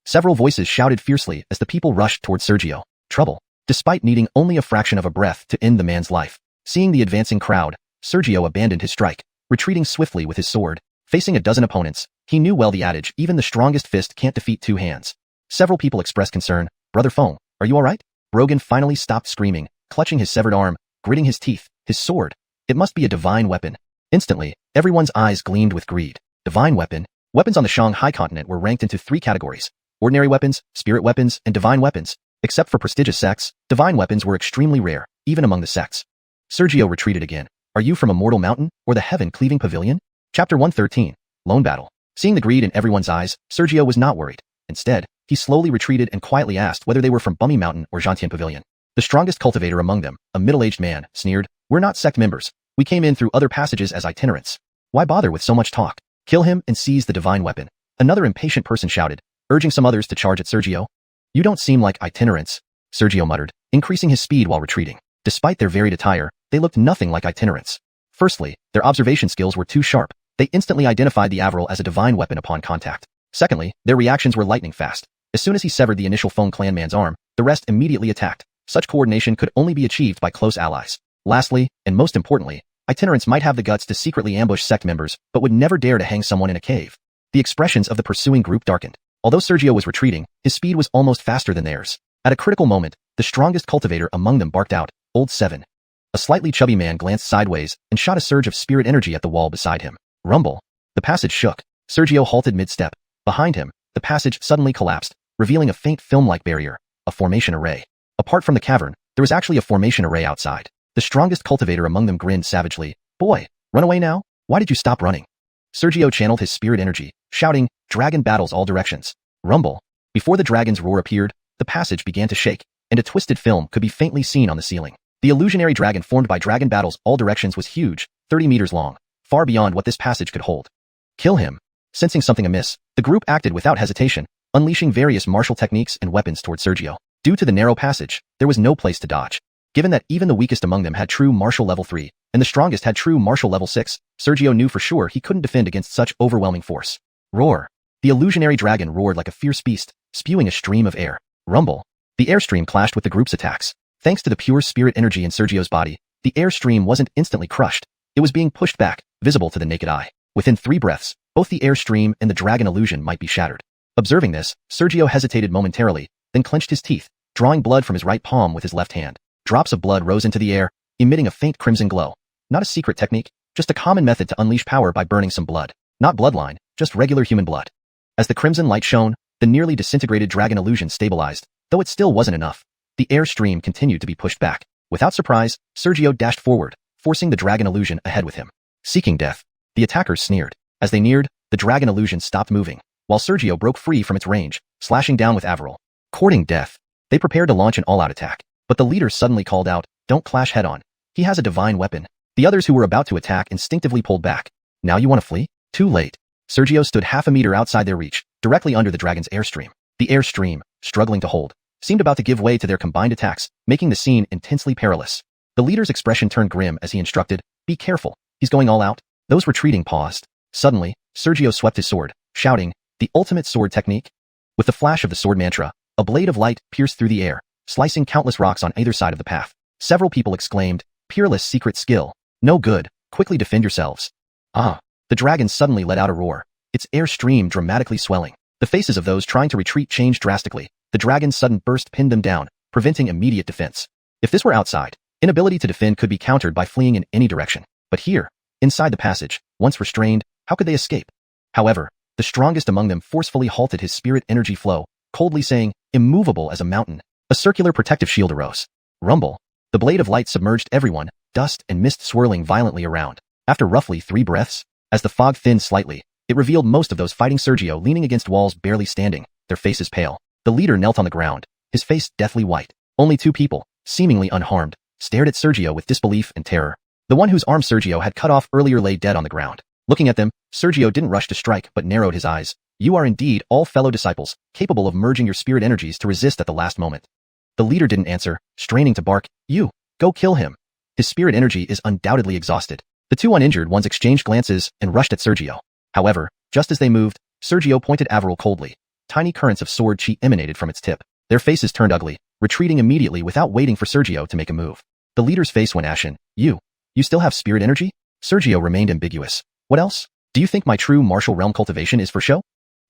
Several voices shouted fiercely as the people rushed toward Sergio. Trouble. Despite needing only a fraction of a breath to end the man's life. Seeing the advancing crowd, Sergio abandoned his strike, retreating swiftly with his sword. Facing a dozen opponents, he knew well the adage, even the strongest fist can't defeat two hands. Several people expressed concern. "Brother Feng, are you alright?" Brogan finally stopped screaming, clutching his severed arm, gritting his teeth. His sword. It must be a divine weapon. Instantly, everyone's eyes gleamed with greed. Divine weapon? Weapons on the Shanghai continent were ranked into three categories: ordinary weapons, spirit weapons, and divine weapons. Except for prestigious sects, divine weapons were extremely rare, even among the sects. Sergio retreated again. "Are you from a mortal mountain, or the heaven-cleaving pavilion?" Chapter 113. Lone Battle. Seeing the greed in everyone's eyes, Sergio was not worried. Instead, he slowly retreated and quietly asked whether they were from Bummy Mountain or Zhantian Pavilion. The strongest cultivator among them, a middle-aged man, sneered, "We're not sect members. We came in through other passages as itinerants. Why bother with so much talk? Kill him and seize the divine weapon." Another impatient person shouted, urging some others to charge at Sergio. "You don't seem like itinerants," Sergio muttered, increasing his speed while retreating. Despite their varied attire, they looked nothing like itinerants. Firstly, their observation skills were too sharp. They instantly identified the Avril as a divine weapon upon contact. Secondly, their reactions were lightning fast. As soon as he severed the initial Feng clan man's arm, the rest immediately attacked. Such coordination could only be achieved by close allies. Lastly, and most importantly, itinerants might have the guts to secretly ambush sect members, but would never dare to hang someone in a cave. The expressions of the pursuing group darkened. Although Sergio was retreating, his speed was almost faster than theirs. At a critical moment, the strongest cultivator among them barked out, "Old Seven." A slightly chubby man glanced sideways and shot a surge of spirit energy at the wall beside him. Rumble. The passage shook. Sergio halted mid-step. Behind him, the passage suddenly collapsed, revealing a faint film-like barrier, a formation array. Apart from the cavern, there was actually a formation array outside. The strongest cultivator among them grinned savagely. "Boy, run away now? Why did you stop running?" Sergio channeled his spirit energy, shouting, "Dragon battles all directions." Rumble. Before the dragon's roar appeared, the passage began to shake, and a twisted film could be faintly seen on the ceiling. The illusionary dragon formed by dragon battles all directions was huge, 30 meters long, far beyond what this passage could hold. "Kill him." Sensing something amiss, the group acted without hesitation, unleashing various martial techniques and weapons toward Sergio. Due to the narrow passage, there was no place to dodge. Given that even the weakest among them had true martial level 3, and the strongest had true martial level 6, Sergio knew for sure he couldn't defend against such overwhelming force. Roar. The illusionary dragon roared like a fierce beast, spewing a stream of air. Rumble. The airstream clashed with the group's attacks. Thanks to the pure spirit energy in Sergio's body, the airstream wasn't instantly crushed. It was being pushed back, visible to the naked eye. Within 3 breaths, both the airstream and the dragon illusion might be shattered. Observing this, Sergio hesitated momentarily, then clenched his teeth, drawing blood from his right palm with his left hand. Drops of blood rose into the air, emitting a faint crimson glow. Not a secret technique, just a common method to unleash power by burning some blood. Not bloodline, just regular human blood. As the crimson light shone, the nearly disintegrated dragon illusion stabilized, though it still wasn't enough. The airstream continued to be pushed back. Without surprise, Sergio dashed forward, forcing the dragon illusion ahead with him. Seeking death. The attackers sneered. As they neared, the dragon illusion stopped moving, while Sergio broke free from its range, slashing down with Avril. Courting death. They prepared to launch an all-out attack. But the leader suddenly called out, "Don't clash head-on. He has a divine weapon." The others who were about to attack instinctively pulled back. "Now you want to flee?" Too late. Sergio stood half a meter outside their reach, directly under the dragon's airstream. The airstream, struggling to hold, seemed about to give way to their combined attacks, making the scene intensely perilous. The leader's expression turned grim as he instructed, "Be careful, he's going all out." Those retreating paused. Suddenly, Sergio swept his sword, shouting, "The ultimate sword technique?" With the flash of the sword mantra, a blade of light pierced through the air, slicing countless rocks on either side of the path. Several people exclaimed, "Peerless secret skill. No good, quickly defend yourselves." Ah! The dragon suddenly let out a roar, its airstream dramatically swelling. The faces of those trying to retreat changed drastically. The dragon's sudden burst pinned them down, preventing immediate defense. If this were outside, inability to defend could be countered by fleeing in any direction. But here, inside the passage, once restrained, how could they escape? However, the strongest among them forcefully halted his spirit energy flow, coldly saying, "Immovable as a mountain." A circular protective shield arose. Rumble. The blade of light submerged everyone, dust and mist swirling violently around. After roughly 3 breaths, as the fog thinned slightly, it revealed most of those fighting Sergio leaning against walls barely standing, their faces pale. The leader knelt on the ground, his face deathly white. Only 2 people, seemingly unharmed, stared at Sergio with disbelief and terror. The one whose arm Sergio had cut off earlier lay dead on the ground. Looking at them, Sergio didn't rush to strike but narrowed his eyes. "You are indeed all fellow disciples, capable of merging your spirit energies to resist at the last moment." The leader didn't answer, straining to bark, "You, go kill him. His spirit energy is undoubtedly exhausted." The 2 uninjured ones exchanged glances and rushed at Sergio. However, just as they moved, Sergio pointed Averil coldly. Tiny currents of sword chi emanated from its tip. Their faces turned ugly, retreating immediately without waiting for Sergio to make a move. The leader's face went ashen. You still have spirit energy?" Sergio remained ambiguous. "What else? Do you think my true martial realm cultivation is for show?"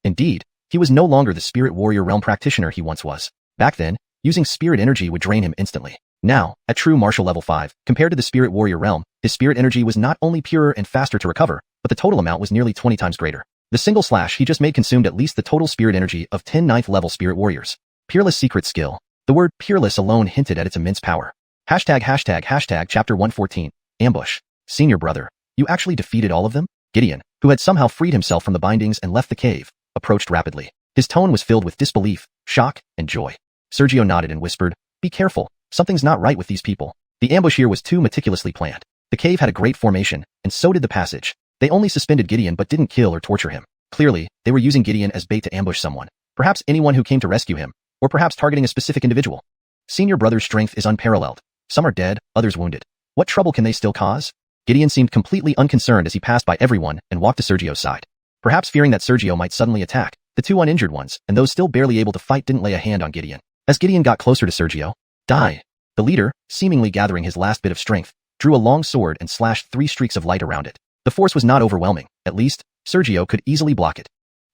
Indeed, he was no longer the spirit warrior realm practitioner he once was. Back then, using spirit energy would drain him instantly. Now, at true martial level 5, compared to the spirit warrior realm, his spirit energy was not only purer and faster to recover, but the total amount was nearly 20 times greater. The single slash he just made consumed at least the total spirit energy of 10 ninth level spirit warriors. Peerless secret skill. The word peerless alone hinted at its immense power. Hashtag chapter 114. Ambush. Senior brother, you actually defeated all of them? Gideon, who had somehow freed himself from the bindings and left the cave, approached rapidly. His tone was filled with disbelief, shock, and joy. Sergio nodded and whispered, "Be careful, something's not right with these people." The ambush here was too meticulously planned. The cave had a great formation, and so did the passage. They only suspended Gideon but didn't kill or torture him. Clearly, they were using Gideon as bait to ambush someone. Perhaps anyone who came to rescue him, or perhaps targeting a specific individual. Senior brother's strength is unparalleled. Some are dead, others wounded. What trouble can they still cause? Gideon seemed completely unconcerned as he passed by everyone and walked to Sergio's side. Perhaps fearing that Sergio might suddenly attack, the 2 uninjured ones and those still barely able to fight didn't lay a hand on Gideon. As Gideon got closer to Sergio, "Die." The leader, seemingly gathering his last bit of strength, drew a long sword and slashed 3 streaks of light around it. The force was not overwhelming. At least, Sergio could easily block it.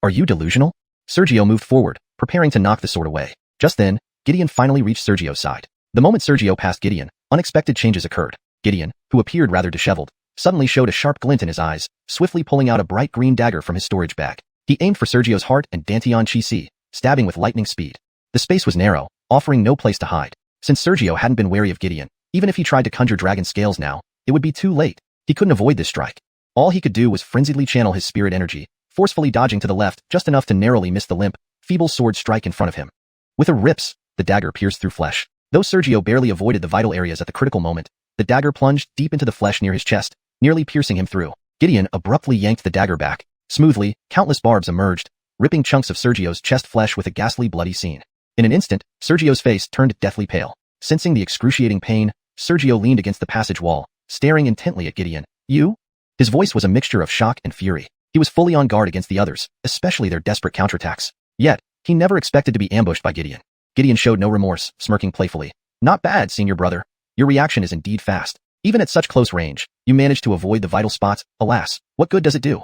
"Are you delusional?" Sergio moved forward, preparing to knock the sword away. Just then, Gideon finally reached Sergio's side. The moment Sergio passed Gideon, unexpected changes occurred. Gideon, who appeared rather disheveled, suddenly showed a sharp glint in his eyes, swiftly pulling out a bright green dagger from his storage bag. He aimed for Sergio's heart and Dantian Chi Si, stabbing with lightning speed. The space was narrow, offering no place to hide. Since Sergio hadn't been wary of Gideon, even if he tried to conjure dragon scales now, it would be too late. He couldn't avoid this strike. All he could do was frenziedly channel his spirit energy, forcefully dodging to the left just enough to narrowly miss the limp, feeble sword strike in front of him. With a rips, the dagger pierced through flesh. Though Sergio barely avoided the vital areas at the critical moment, the dagger plunged deep into the flesh near his chest, nearly piercing him through. Gideon abruptly yanked the dagger back. Smoothly, countless barbs emerged, ripping chunks of Sergio's chest flesh with a ghastly bloody scene. In an instant, Sergio's face turned deathly pale. Sensing the excruciating pain, Sergio leaned against the passage wall, staring intently at Gideon. "You?" His voice was a mixture of shock and fury. He was fully on guard against the others, especially their desperate counterattacks. Yet, he never expected to be ambushed by Gideon. Gideon showed no remorse, smirking playfully. "Not bad, senior brother. Your reaction is indeed fast. Even at such close range, you managed to avoid the vital spots. Alas, what good does it do?"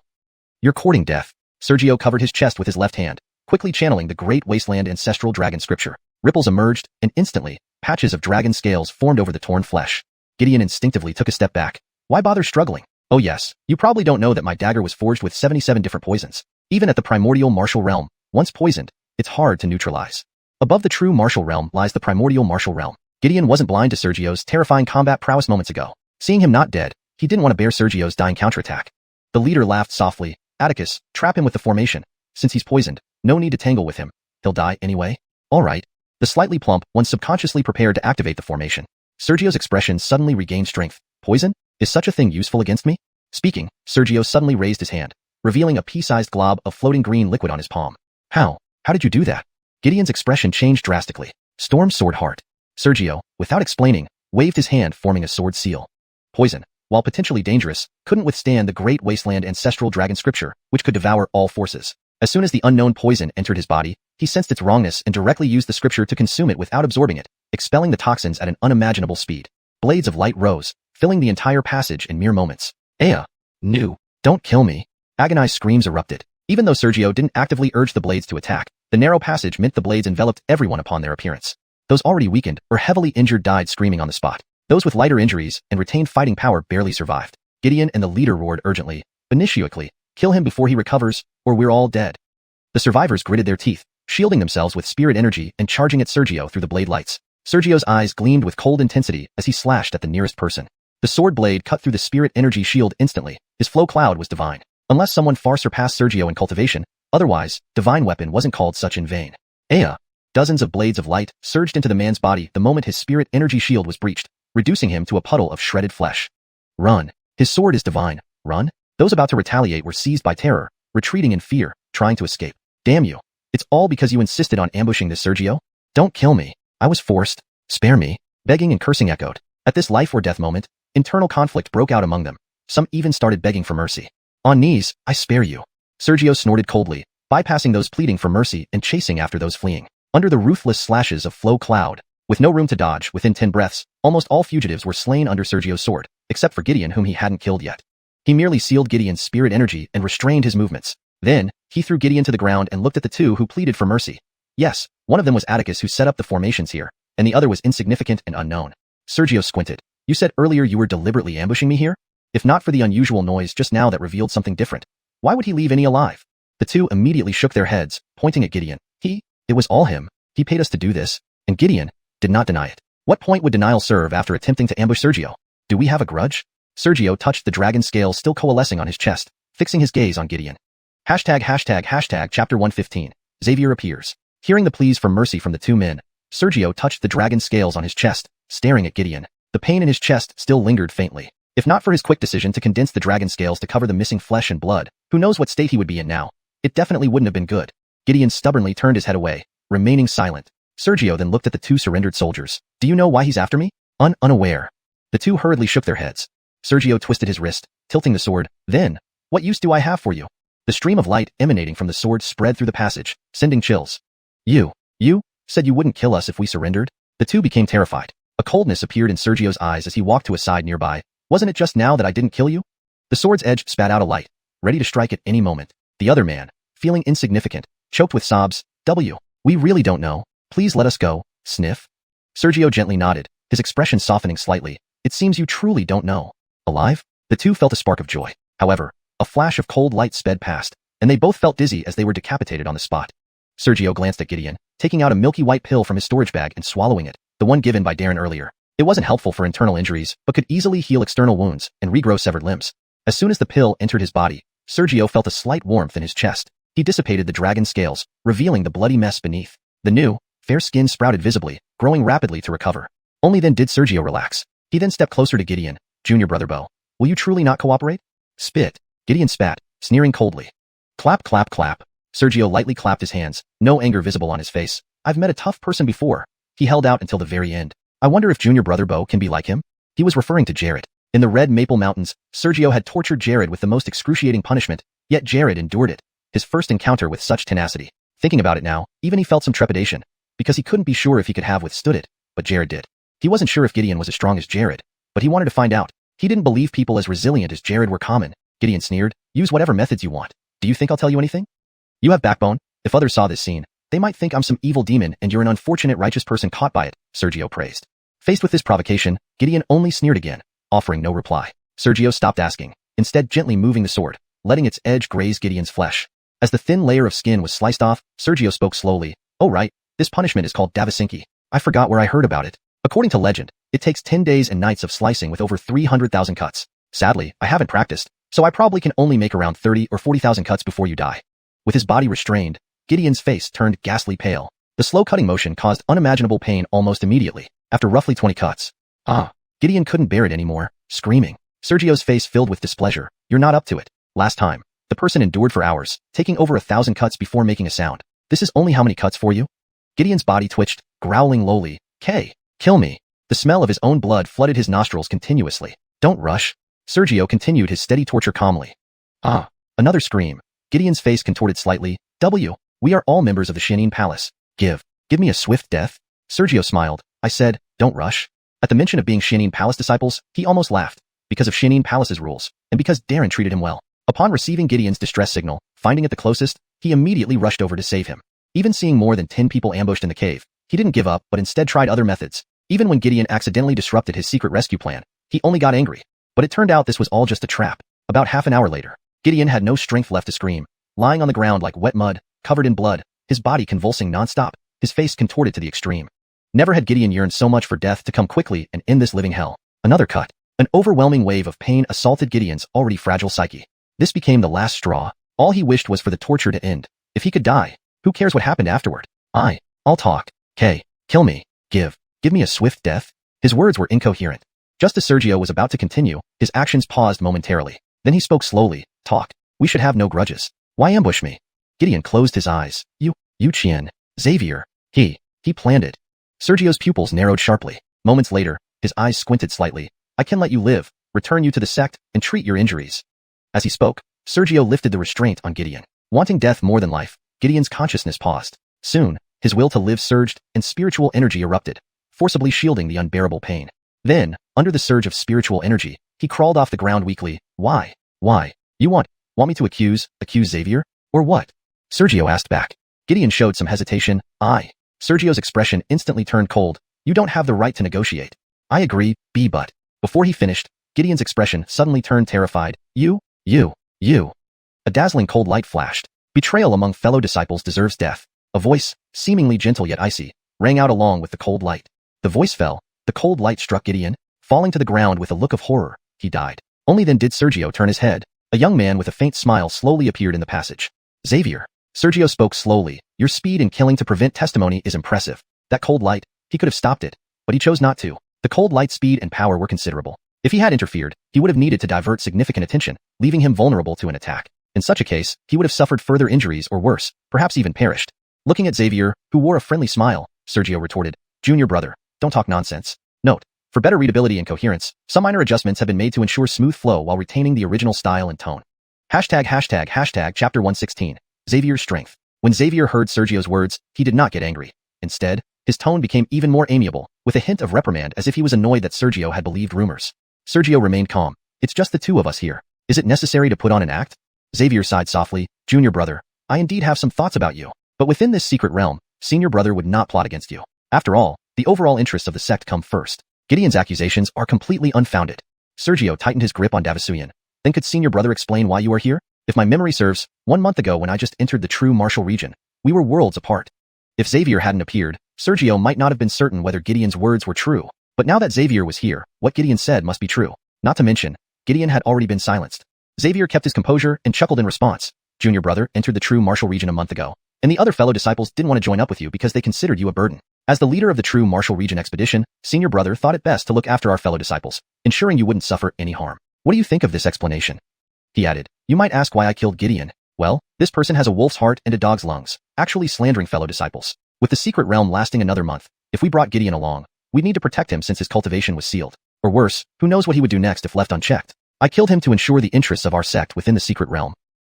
"You're courting death." Sergio covered his chest with his left hand, quickly channeling the great wasteland ancestral dragon scripture. Ripples emerged, and instantly, patches of dragon scales formed over the torn flesh. Gideon instinctively took a step back. Why bother struggling? "Oh yes, you probably don't know that my dagger was forged with 77 different poisons. Even at the primordial martial realm, once poisoned, it's hard to neutralize. Above the true martial realm lies the primordial martial realm." Gideon wasn't blind to Sergio's terrifying combat prowess moments ago. Seeing him not dead, he didn't want to bear Sergio's dying counterattack. The leader laughed softly. "Atticus, trap him with the formation. Since he's poisoned, no need to tangle with him. He'll die anyway." "All right." The slightly plump one subconsciously prepared to activate the formation. Sergio's expression suddenly regained strength. Poison? Is such a thing useful against me? Speaking, Sergio suddenly raised his hand, revealing a pea-sized glob of floating green liquid on his palm. How? How did you do that? Gideon's expression changed drastically. Storm sword heart. Sergio, without explaining, waved his hand forming a sword seal. Poison, while potentially dangerous, couldn't withstand the great wasteland ancestral dragon scripture, which could devour all forces. As soon as the unknown poison entered his body, he sensed its wrongness and directly used the scripture to consume it without absorbing it, expelling the toxins at an unimaginable speed. Blades of light rose, filling the entire passage in mere moments. Aya! No! Don't kill me! Agonized screams erupted. Even though Sergio didn't actively urge the blades to attack, the narrow passage meant the blades enveloped everyone upon their appearance. Those already weakened or heavily injured died screaming on the spot. Those with lighter injuries and retained fighting power barely survived. Gideon and the leader roared urgently, "Initiuically, kill him before he recovers, or we're all dead." The survivors gritted their teeth, shielding themselves with spirit energy and charging at Sergio through the blade lights. Sergio's eyes gleamed with cold intensity as he slashed at the nearest person. The sword blade cut through the spirit energy shield instantly. His flow cloud was divine. Unless someone far surpassed Sergio in cultivation, otherwise, divine weapon wasn't called such in vain. Aya! Dozens of blades of light surged into the man's body the moment his spirit energy shield was breached, reducing him to a puddle of shredded flesh. Run! His sword is divine. Run! Those about to retaliate were seized by terror, retreating in fear, trying to escape. Damn you! It's all because you insisted on ambushing this Sergio? Don't kill me. I was forced. Spare me. Begging and cursing echoed. At this life or death moment, internal conflict broke out among them. Some even started begging for mercy. On knees, I spare you. Sergio snorted coldly, bypassing those pleading for mercy and chasing after those fleeing. Under the ruthless slashes of flow cloud, with no room to dodge within 10 breaths, almost all fugitives were slain under Sergio's sword, except for Gideon whom he hadn't killed yet. He merely sealed Gideon's spirit energy and restrained his movements. Then, he threw Gideon to the ground and looked at the two who pleaded for mercy. Yes, one of them was Atticus who set up the formations here, and the other was insignificant and unknown. Sergio squinted. You said earlier you were deliberately ambushing me here? If not for the unusual noise just now that revealed something different, why would he leave any alive? The two immediately shook their heads, pointing at Gideon. It was all him. He paid us to do this, and Gideon did not deny it. What point would denial serve after attempting to ambush Sergio? Do we have a grudge? Sergio touched the dragon scale still coalescing on his chest, fixing his gaze on Gideon. Hashtag chapter 115. Xavier appears. Hearing the pleas for mercy from the two men, Sergio touched the dragon scales on his chest, staring at Gideon. The pain in his chest still lingered faintly. If not for his quick decision to condense the dragon scales to cover the missing flesh and blood, who knows what state he would be in now. It definitely wouldn't have been good. Gideon stubbornly turned his head away, remaining silent. Sergio then looked at the two surrendered soldiers. Do you know why he's after me? Unaware. The two hurriedly shook their heads. Sergio twisted his wrist, tilting the sword. Then, what use do I have for you? The stream of light emanating from the sword spread through the passage, sending chills. You said you wouldn't kill us if we surrendered? The two became terrified. A coldness appeared in Sergio's eyes as he walked to a side nearby. Wasn't it just now that I didn't kill you? The sword's edge spat out a light, ready to strike at any moment. The other man, feeling insignificant, choked with sobs. We really don't know. Please let us go. Sniff. Sergio gently nodded, his expression softening slightly. It seems you truly don't know. Alive? The two felt a spark of joy. However, a flash of cold light sped past, and they both felt dizzy as they were decapitated on the spot. Sergio glanced at Gideon, taking out a milky white pill from his storage bag and swallowing it, the one given by Darren earlier. It wasn't helpful for internal injuries, but could easily heal external wounds and regrow severed limbs. As soon as the pill entered his body, Sergio felt a slight warmth in his chest. He dissipated the dragon scales, revealing the bloody mess beneath. The new, fair skin sprouted visibly, growing rapidly to recover. Only then did Sergio relax. He then stepped closer to Gideon. Junior Brother Bo, will you truly not cooperate? Spit. Gideon spat, sneering coldly. Clap, clap, clap. Sergio lightly clapped his hands, no anger visible on his face. I've met a tough person before. He held out until the very end. I wonder if Junior Brother Bo can be like him? He was referring to Jared. In the Red Maple Mountains, Sergio had tortured Jared with the most excruciating punishment, yet Jared endured it. His first encounter with such tenacity. Thinking about it now, even he felt some trepidation, because he couldn't be sure if he could have withstood it, but Jared did. He wasn't sure if Gideon was as strong as Jared, but he wanted to find out. He didn't believe people as resilient as Jared were common. Gideon sneered, use whatever methods you want. Do you think I'll tell you anything? You have backbone. If others saw this scene, they might think I'm some evil demon and you're an unfortunate righteous person caught by it, Sergio praised. Faced with this provocation, Gideon only sneered again, offering no reply. Sergio stopped asking, instead gently moving the sword, letting its edge graze Gideon's flesh. As the thin layer of skin was sliced off, Sergio spoke slowly. Oh right, this punishment is called Davisinki. I forgot where I heard about it. According to legend, it takes 10 days and nights of slicing with over 300,000 cuts. Sadly, I haven't practiced, so I probably can only make around 30 or 40,000 cuts before you die. With his body restrained, Gideon's face turned ghastly pale. The slow cutting motion caused unimaginable pain almost immediately, after roughly 20 cuts. Ah! Gideon couldn't bear it anymore, screaming. Sergio's face filled with displeasure. You're not up to it. Last time, the person endured for hours, taking over 1,000 cuts before making a sound. This is only how many cuts for you? Gideon's body twitched, growling lowly. Kill me. The smell of his own blood flooded his nostrils continuously. Don't rush. Sergio continued his steady torture calmly. Ah! Another scream. Gideon's face contorted slightly. We are all members of the Xianxia Palace. Give me a swift death. Sergio smiled. I said, don't rush. At the mention of being Xianxia Palace disciples, he almost laughed. Because of Xianxia Palace's rules, and because Darren treated him well. Upon receiving Gideon's distress signal, finding it the closest, he immediately rushed over to save him. Even seeing more than 10 people ambushed in the cave, he didn't give up but instead tried other methods. Even when Gideon accidentally disrupted his secret rescue plan, he only got angry. But it turned out this was all just a trap. About half an hour later, Gideon had no strength left to scream, lying on the ground like wet mud, covered in blood, his body convulsing nonstop, his face contorted to the extreme. Never had Gideon yearned so much for death to come quickly and end this living hell. Another cut. An overwhelming wave of pain assaulted Gideon's already fragile psyche. This became the last straw. All he wished was for the torture to end. If he could die, who cares what happened afterward? I'll talk. Kill me. Give me a swift death. His words were incoherent. Just as Sergio was about to continue, his actions paused momentarily. Then he spoke slowly. Talk. We should have no grudges. Why ambush me? Gideon closed his eyes. You Qian. Xavier. He planned it. Sergio's pupils narrowed sharply. Moments later, his eyes squinted slightly. I can let you live, return you to the sect, and treat your injuries. As he spoke, Sergio lifted the restraint on Gideon. Wanting death more than life, Gideon's consciousness paused. Soon, his will to live surged, and spiritual energy erupted, forcibly shielding the unbearable pain. Then, under the surge of spiritual energy, he crawled off the ground weakly. Why? You want me to accuse Xavier? Or what? Sergio asked back. Gideon showed some hesitation. Sergio's expression instantly turned cold. You don't have the right to negotiate. I agree, but. Before he finished, Gideon's expression suddenly turned terrified. You. A dazzling cold light flashed. Betrayal among fellow disciples deserves death. A voice, seemingly gentle yet icy, rang out along with the cold light. The voice fell. The cold light struck Gideon. Falling to the ground with a look of horror, he died. Only then did Sergio turn his head. A young man with a faint smile slowly appeared in the passage. Xavier. Sergio spoke slowly. Your speed in killing to prevent testimony is impressive. That cold light, he could have stopped it, but he chose not to. The cold light's speed and power were considerable. If he had interfered, he would have needed to divert significant attention, leaving him vulnerable to an attack. In such a case, he would have suffered further injuries or worse, perhaps even perished. Looking at Xavier, who wore a friendly smile, Sergio retorted, Junior brother, don't talk nonsense. Note, for better readability and coherence, some minor adjustments have been made to ensure smooth flow while retaining the original style and tone. Hashtag chapter 116. Xavier's strength. When Xavier heard Sergio's words, he did not get angry. Instead, his tone became even more amiable, with a hint of reprimand as if he was annoyed that Sergio had believed rumors. Sergio remained calm. It's just the two of us here. Is it necessary to put on an act? Xavier sighed softly. Junior brother, I indeed have some thoughts about you. But within this secret realm, senior brother would not plot against you. After all, the overall interests of the sect come first. Gideon's accusations are completely unfounded. Sergio tightened his grip on Davisuyan. Then could senior brother explain why you are here? If my memory serves, 1 month ago when I just entered the true martial region, we were worlds apart. If Xavier hadn't appeared, Sergio might not have been certain whether Gideon's words were true. But now that Xavier was here, what Gideon said must be true. Not to mention, Gideon had already been silenced. Xavier kept his composure and chuckled in response. Junior brother entered the true martial region a month ago, and the other fellow disciples didn't want to join up with you because they considered you a burden. As the leader of the true martial region expedition, senior brother thought it best to look after our fellow disciples, ensuring you wouldn't suffer any harm. What do you think of this explanation? He added, you might ask why I killed Gideon. Well, this person has a wolf's heart and a dog's lungs, actually slandering fellow disciples. With the secret realm lasting another month, if we brought Gideon along, we'd need to protect him since his cultivation was sealed. Or worse, who knows what he would do next if left unchecked. I killed him to ensure the interests of our sect within the secret realm.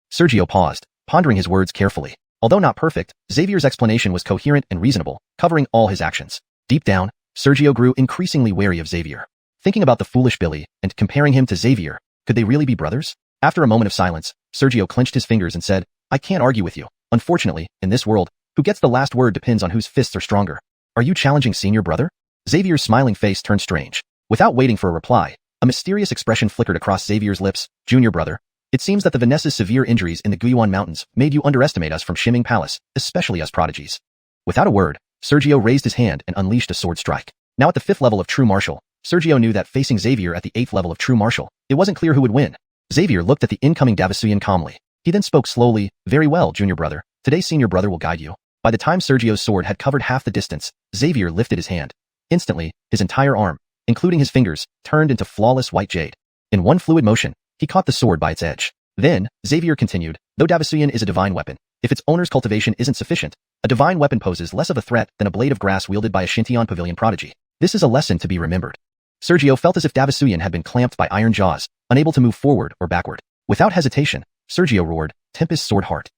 Sergio paused, pondering his words carefully. Although not perfect, Xavier's explanation was coherent and reasonable, covering all his actions. Deep down, Sergio grew increasingly wary of Xavier. Thinking about the foolish Billy and comparing him to Xavier, could they really be brothers? After a moment of silence, Sergio clenched his fingers and said, I can't argue with you. Unfortunately, in this world, who gets the last word depends on whose fists are stronger. Are you challenging senior brother? Xavier's smiling face turned strange. Without waiting for a reply, a mysterious expression flickered across Xavier's lips. Junior brother, it seems that the Vanessa's severe injuries in the Guiyuan Mountains made you underestimate us from Xianxia Palace, especially us prodigies. Without a word, Sergio raised his hand and unleashed a sword strike. Now at the 5th level of True Martial, Sergio knew that facing Xavier at the 8th level of True Martial, it wasn't clear who would win. Xavier looked at the incoming Davisuyan calmly. He then spoke slowly, very well, junior brother. Today senior brother will guide you. By the time Sergio's sword had covered half the distance, Xavier lifted his hand. Instantly, his entire arm, including his fingers, turned into flawless white jade. In one fluid motion, he caught the sword by its edge. Then, Xavier continued, though Davisuyan is a divine weapon, if its owner's cultivation isn't sufficient, a divine weapon poses less of a threat than a blade of grass wielded by a Xianxia pavilion prodigy. This is a lesson to be remembered. Sergio felt as if Davisuyan had been clamped by iron jaws, unable to move forward or backward. Without hesitation, Sergio roared, Tempest Sword Heart.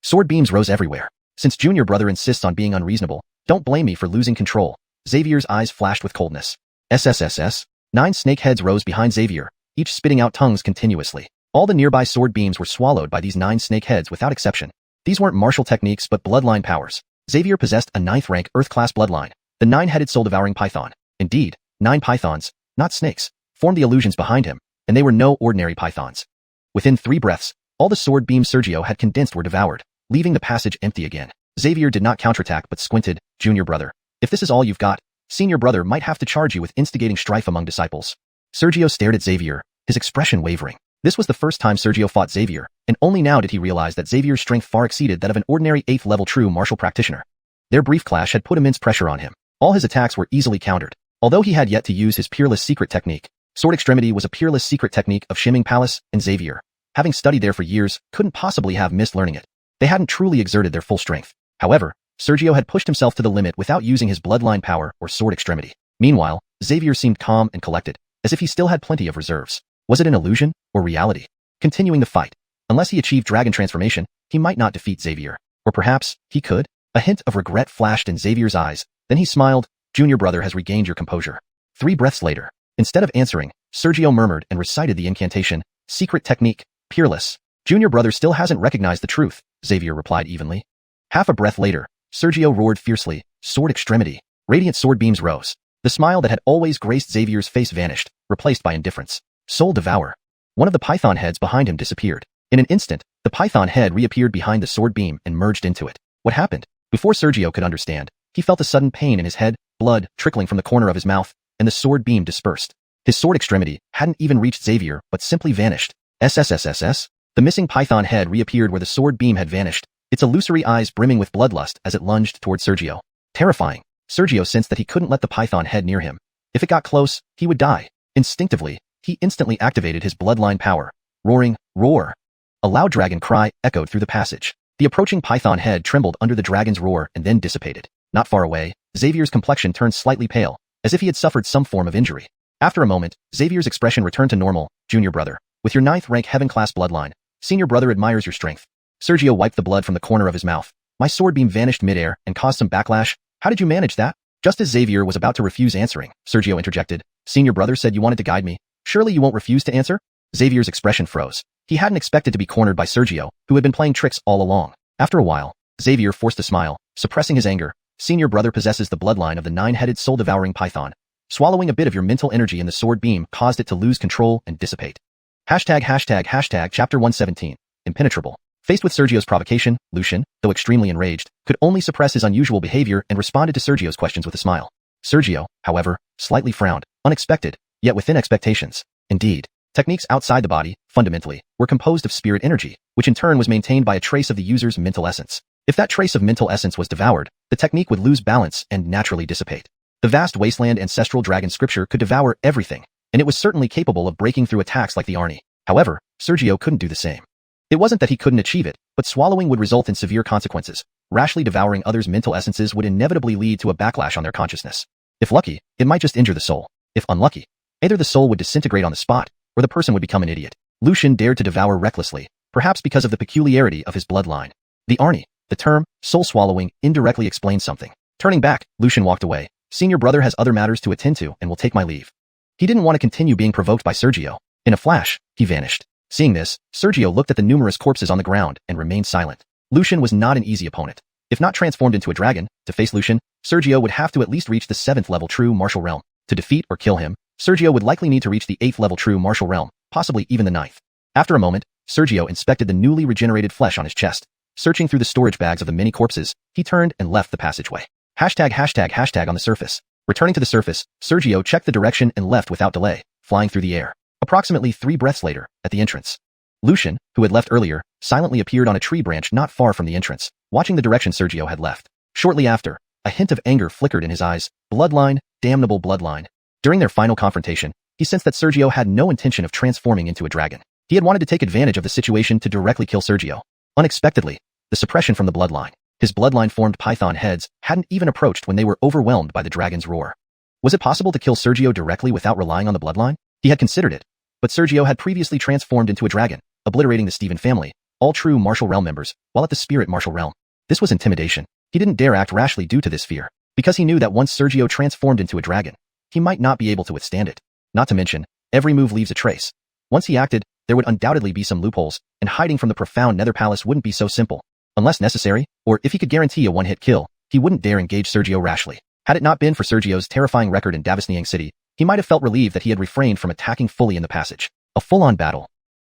Sword beams rose everywhere. Since junior brother insists on being unreasonable, don't blame me for losing control. Xavier's eyes flashed with coldness. SSSS. 9 snake heads rose behind Xavier, each spitting out tongues continuously. All the nearby sword beams were swallowed by these 9 snake heads without exception. These weren't martial techniques but bloodline powers. Xavier possessed a 9th-rank Earth-class bloodline, the 9-headed soul-devouring python. Indeed, 9 pythons, not snakes, formed the illusions behind him, and they were no ordinary pythons. Within 3 breaths, all the sword beams Sergio had condensed were devoured, leaving the passage empty again. Xavier did not counterattack but squinted, Junior brother. If this is all you've got, Senior brother might have to charge you with instigating strife among disciples. Sergio stared at Xavier, his expression wavering. This was the first time Sergio fought Xavier, and only now did he realize that Xavier's strength far exceeded that of an ordinary 8th-level true martial practitioner. Their brief clash had put immense pressure on him. All his attacks were easily countered. Although he had yet to use his peerless secret technique, Sword Extremity was a peerless secret technique of Shimming Palace, and Xavier, having studied there for years, couldn't possibly have missed learning it. They hadn't truly exerted their full strength. However, Sergio had pushed himself to the limit without using his bloodline power or Sword Extremity. Meanwhile, Xavier seemed calm and collected, as if he still had plenty of reserves. Was it an illusion or reality? Continuing the fight. Unless he achieved dragon transformation, he might not defeat Xavier. Or perhaps, he could? A hint of regret flashed in Xavier's eyes. Then he smiled, Junior brother has regained your composure. 3 breaths later. Instead of answering, Sergio murmured and recited the incantation, Secret Technique, Peerless. Junior brother still hasn't recognized the truth, Xavier replied evenly. Half a breath later, Sergio roared fiercely, Sword Extremity. Radiant sword beams rose. The smile that had always graced Xavier's face vanished, replaced by indifference. Soul Devour. One of the python heads behind him disappeared. In an instant, the python head reappeared behind the sword beam and merged into it. What happened? Before Sergio could understand, he felt a sudden pain in his head, blood trickling from the corner of his mouth, and the sword beam dispersed. His sword extremity hadn't even reached Xavier, but simply vanished. SSSSS. The missing python head reappeared where the sword beam had vanished, its illusory eyes brimming with bloodlust as it lunged toward Sergio. Terrifying. Sergio sensed that he couldn't let the python head near him. If it got close, he would die. Instinctively, he instantly activated his bloodline power. Roaring, roar. A loud dragon cry echoed through the passage. The approaching python head trembled under the dragon's roar and then dissipated. Not far away, Xavier's complexion turned slightly pale, as if he had suffered some form of injury. After a moment, Xavier's expression returned to normal. Junior brother, with your 9th-rank heaven-class bloodline, Senior brother admires your strength. Sergio wiped the blood from the corner of his mouth. My sword beam vanished midair and caused some backlash. How did you manage that? Just as Xavier was about to refuse answering, Sergio interjected. Senior brother said you wanted to guide me. Surely you won't refuse to answer? Xavier's expression froze. He hadn't expected to be cornered by Sergio, who had been playing tricks all along. After a while, Xavier forced a smile, suppressing his anger. Senior brother possesses the bloodline of the 9-headed soul-devouring python. Swallowing a bit of your mental energy in the sword beam caused it to lose control and dissipate. Chapter 117. Impenetrable. Faced with Sergio's provocation, Lucian, though extremely enraged, could only suppress his unusual behavior and responded to Sergio's questions with a smile. Sergio, however, slightly frowned. Unexpected, yet within expectations. Indeed, techniques outside the body, fundamentally, were composed of spirit energy, which in turn was maintained by a trace of the user's mental essence. If that trace of mental essence was devoured, the technique would lose balance and naturally dissipate. The vast wasteland ancestral dragon scripture could devour everything, and it was certainly capable of breaking through attacks like the Arni. However, Sergio couldn't do the same. It wasn't that he couldn't achieve it, but swallowing would result in severe consequences. Rashly devouring others' mental essences would inevitably lead to a backlash on their consciousness. If lucky, it might just injure the soul. If unlucky, either the soul would disintegrate on the spot, or the person would become an idiot. Lucian dared to devour recklessly, perhaps because of the peculiarity of his bloodline. The Arni, the term, soul-swallowing, indirectly explains something. Turning back, Lucian walked away. Senior brother has other matters to attend to and will take my leave. He didn't want to continue being provoked by Sergio. In a flash, he vanished. Seeing this, Sergio looked at the numerous corpses on the ground and remained silent. Lucian was not an easy opponent. If not transformed into a dragon, to face Lucian, Sergio would have to at least reach the 7th-level true martial realm. To defeat or kill him, Sergio would likely need to reach the 8th-level true martial realm, possibly even the 9th. After a moment, Sergio inspected the newly regenerated flesh on his chest. Searching through the storage bags of the many corpses, he turned and left the passageway. #### on the surface. Returning to the surface, Sergio checked the direction and left without delay, flying through the air. Approximately 3 breaths later, at the entrance, Lucian, who had left earlier, silently appeared on a tree branch not far from the entrance, watching the direction Sergio had left. Shortly after, a hint of anger flickered in his eyes. Bloodline, damnable bloodline. During their final confrontation, he sensed that Sergio had no intention of transforming into a dragon. He had wanted to take advantage of the situation to directly kill Sergio. Unexpectedly, the suppression from the bloodline. His bloodline-formed python heads hadn't even approached when they were overwhelmed by the dragon's roar. Was it possible to kill Sergio directly without relying on the bloodline? He had considered it, but Sergio had previously transformed into a dragon, obliterating the Stephen family, all true martial realm members, while at the spirit martial realm. This was intimidation. He didn't dare act rashly due to this fear, because he knew that once Sergio transformed into a dragon, he might not be able to withstand it. Not to mention, every move leaves a trace. Once he acted, there would undoubtedly be some loopholes, and hiding from the profound Nether Palace wouldn't be so simple. Unless necessary, or if he could guarantee a one-hit kill, he wouldn't dare engage Sergio rashly. Had it not been for Sergio's terrifying record in Xianxia City, he might have felt relieved that he had refrained from attacking fully in the passage. A full-on battle.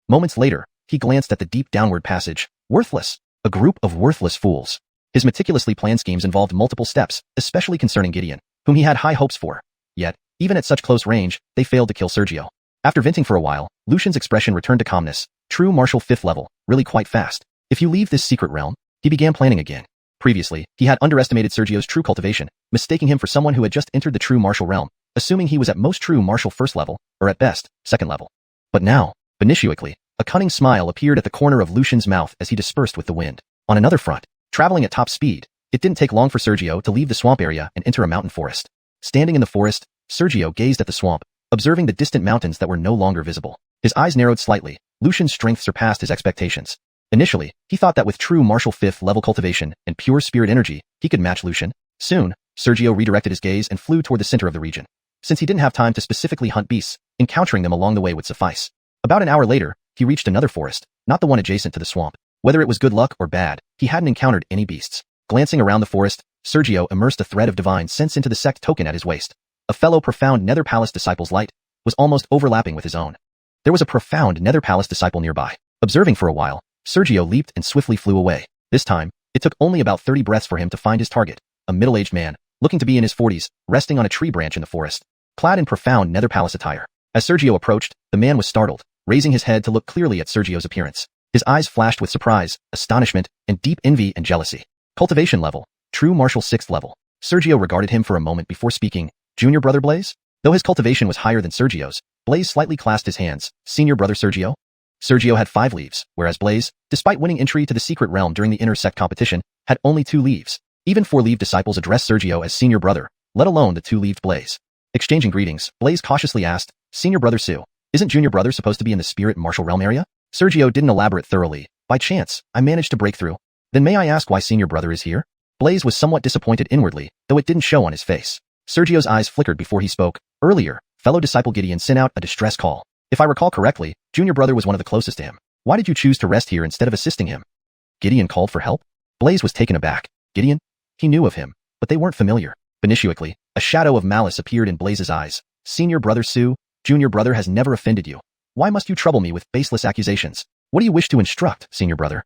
Moments later, he glanced at the deep downward passage. Worthless. A group of worthless fools. His meticulously planned schemes involved multiple steps, especially concerning Guiyuan, whom he had high hopes for. Yet, even at such close range, they failed to kill Sergio. After venting for a while, Lucian's expression returned to calmness. True martial 5th level, really quite fast. If you leave this secret realm, he began planning again. Previously, he had underestimated Sergio's true cultivation, mistaking him for someone who had just entered the true martial realm, assuming he was at most true martial 1st level, or at best, 2nd level. But now, beneficially, a cunning smile appeared at the corner of Lucian's mouth as he dispersed with the wind. On another front, traveling at top speed, it didn't take long for Sergio to leave the swamp area and enter a mountain forest. Standing in the forest, Sergio gazed at the swamp, observing the distant mountains that were no longer visible. His eyes narrowed slightly. Lucian's strength surpassed his expectations. Initially, he thought that with true martial 5th level cultivation and pure spirit energy, he could match Lucian. Soon, Sergio redirected his gaze and flew toward the center of the region. Since he didn't have time to specifically hunt beasts, encountering them along the way would suffice. About an hour later, he reached another forest, not the one adjacent to the swamp. Whether it was good luck or bad, he hadn't encountered any beasts. Glancing around the forest, Sergio immersed a thread of divine sense into the sect token at his waist. A fellow profound Nether Palace disciple's light was almost overlapping with his own. There was a profound Nether Palace disciple nearby. Observing for a while, Sergio leaped and swiftly flew away. This time, it took only about 30 breaths for him to find his target, a middle-aged man, looking to be in his 40s, resting on a tree branch in the forest, clad in profound Nether Palace attire. As Sergio approached, the man was startled, raising his head to look clearly at Sergio's appearance. His eyes flashed with surprise, astonishment, and deep envy and jealousy. Cultivation level, true martial 6th level. Sergio regarded him for a moment before speaking. Junior brother Blaze? Though his cultivation was higher than Sergio's, Blaze slightly clasped his hands. Senior brother Sergio? Sergio had 5 leaves, whereas Blaze, despite winning entry to the secret realm during the intersect competition, had only 2 leaves. Even 4-leaved disciples addressed Sergio as senior brother, let alone the 2-leaved Blaze. Exchanging greetings, Blaze cautiously asked, Senior brother Sue, isn't junior brother supposed to be in the spirit martial realm area? Sergio didn't elaborate thoroughly. By chance, I managed to break through. Then may I ask why senior brother is here? Blaze was somewhat disappointed inwardly, though it didn't show on his face. Sergio's eyes flickered before he spoke. Earlier, fellow disciple Guiyuan sent out a distress call. If I recall correctly, junior brother was one of the closest to him. Why did you choose to rest here instead of assisting him? Guiyuan called for help? Blaze was taken aback. Guiyuan? He knew of him, but they weren't familiar. Beneficially, a shadow of malice appeared in Blaze's eyes. Senior brother Sue, junior brother has never offended you. Why must you trouble me with baseless accusations? What do you wish to instruct, senior brother?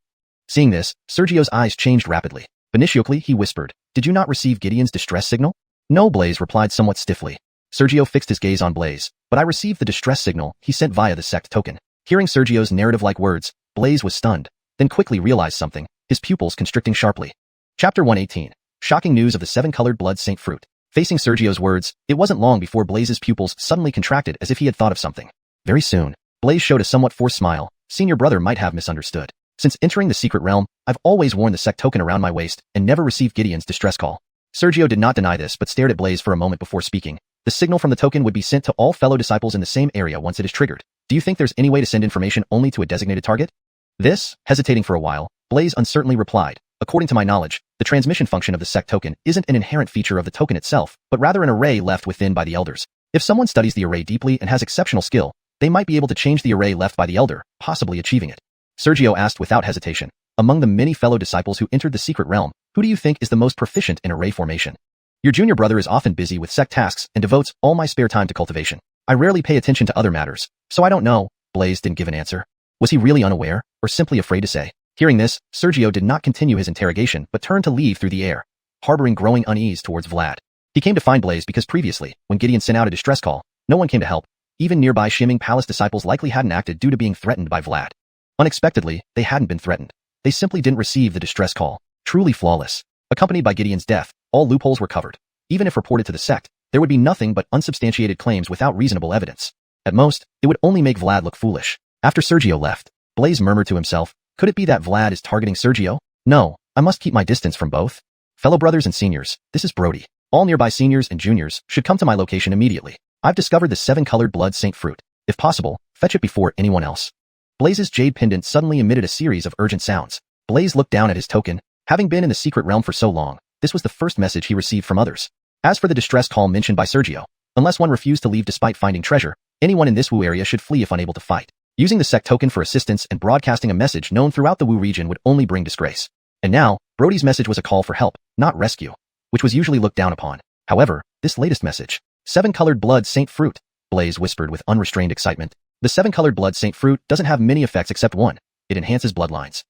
Seeing this, Sergio's eyes changed rapidly. Beneficially, he whispered, Did you not receive Gideon's distress signal? No, Blaze replied somewhat stiffly. Sergio fixed his gaze on Blaze, but I received the distress signal he sent via the sect token. Hearing Sergio's narrative-like words, Blaze was stunned, then quickly realized something, his pupils constricting sharply. Chapter 118. Shocking news of the 7-colored blood saint fruit. Facing Sergio's words, it wasn't long before Blaze's pupils suddenly contracted as if he had thought of something. Very soon, Blaze showed a somewhat forced smile. Senior brother might have misunderstood. Since entering the secret realm, I've always worn the sect token around my waist and never received Gideon's distress call. Sergio did not deny this but stared at Blaze for a moment before speaking. The signal from the token would be sent to all fellow disciples in the same area once it is triggered. Do you think there's any way to send information only to a designated target? This, hesitating for a while, Blaze uncertainly replied. According to my knowledge, the transmission function of the sect token isn't an inherent feature of the token itself, but rather an array left within by the elders. If someone studies the array deeply and has exceptional skill, they might be able to change the array left by the elder, possibly achieving it. Sergio asked without hesitation. Among the many fellow disciples who entered the secret realm, who do you think is the most proficient in array formation? Your junior brother is often busy with sect tasks and devotes all my spare time to cultivation. I rarely pay attention to other matters, so I don't know. Blaze didn't give an answer. Was he really unaware, or simply afraid to say? Hearing this, Sergio did not continue his interrogation but turned to leave through the air, harboring growing unease towards Vlad. He came to find Blaze because previously, when Gideon sent out a distress call, no one came to help. Even nearby Shimming Palace disciples likely hadn't acted due to being threatened by Vlad. Unexpectedly, they hadn't been threatened. They simply didn't receive the distress call. Truly flawless. Accompanied by Gideon's death, all loopholes were covered. Even if reported to the sect, there would be nothing but unsubstantiated claims without reasonable evidence. At most, it would only make Vlad look foolish. After Sergio left, Blaze murmured to himself, could it be that Vlad is targeting Sergio? No, I must keep my distance from both. Fellow brothers and seniors, this is Brody. All nearby seniors and juniors should come to my location immediately. I've discovered the 7-colored blood saint fruit. If possible, fetch it before anyone else. Blaze's jade pendant suddenly emitted a series of urgent sounds. Blaze looked down at his token. Having been in the secret realm for so long, this was the first message he received from others. As for the distress call mentioned by Sergio, unless one refused to leave despite finding treasure, anyone in this Wu area should flee if unable to fight. Using the sect token for assistance and broadcasting a message known throughout the Wu region would only bring disgrace. And now, Brody's message was a call for help, not rescue, which was usually looked down upon. However, this latest message, 7-colored blood saint fruit, Blaze whispered with unrestrained excitement. The 7-colored blood saint fruit doesn't have many effects except one. It enhances bloodlines.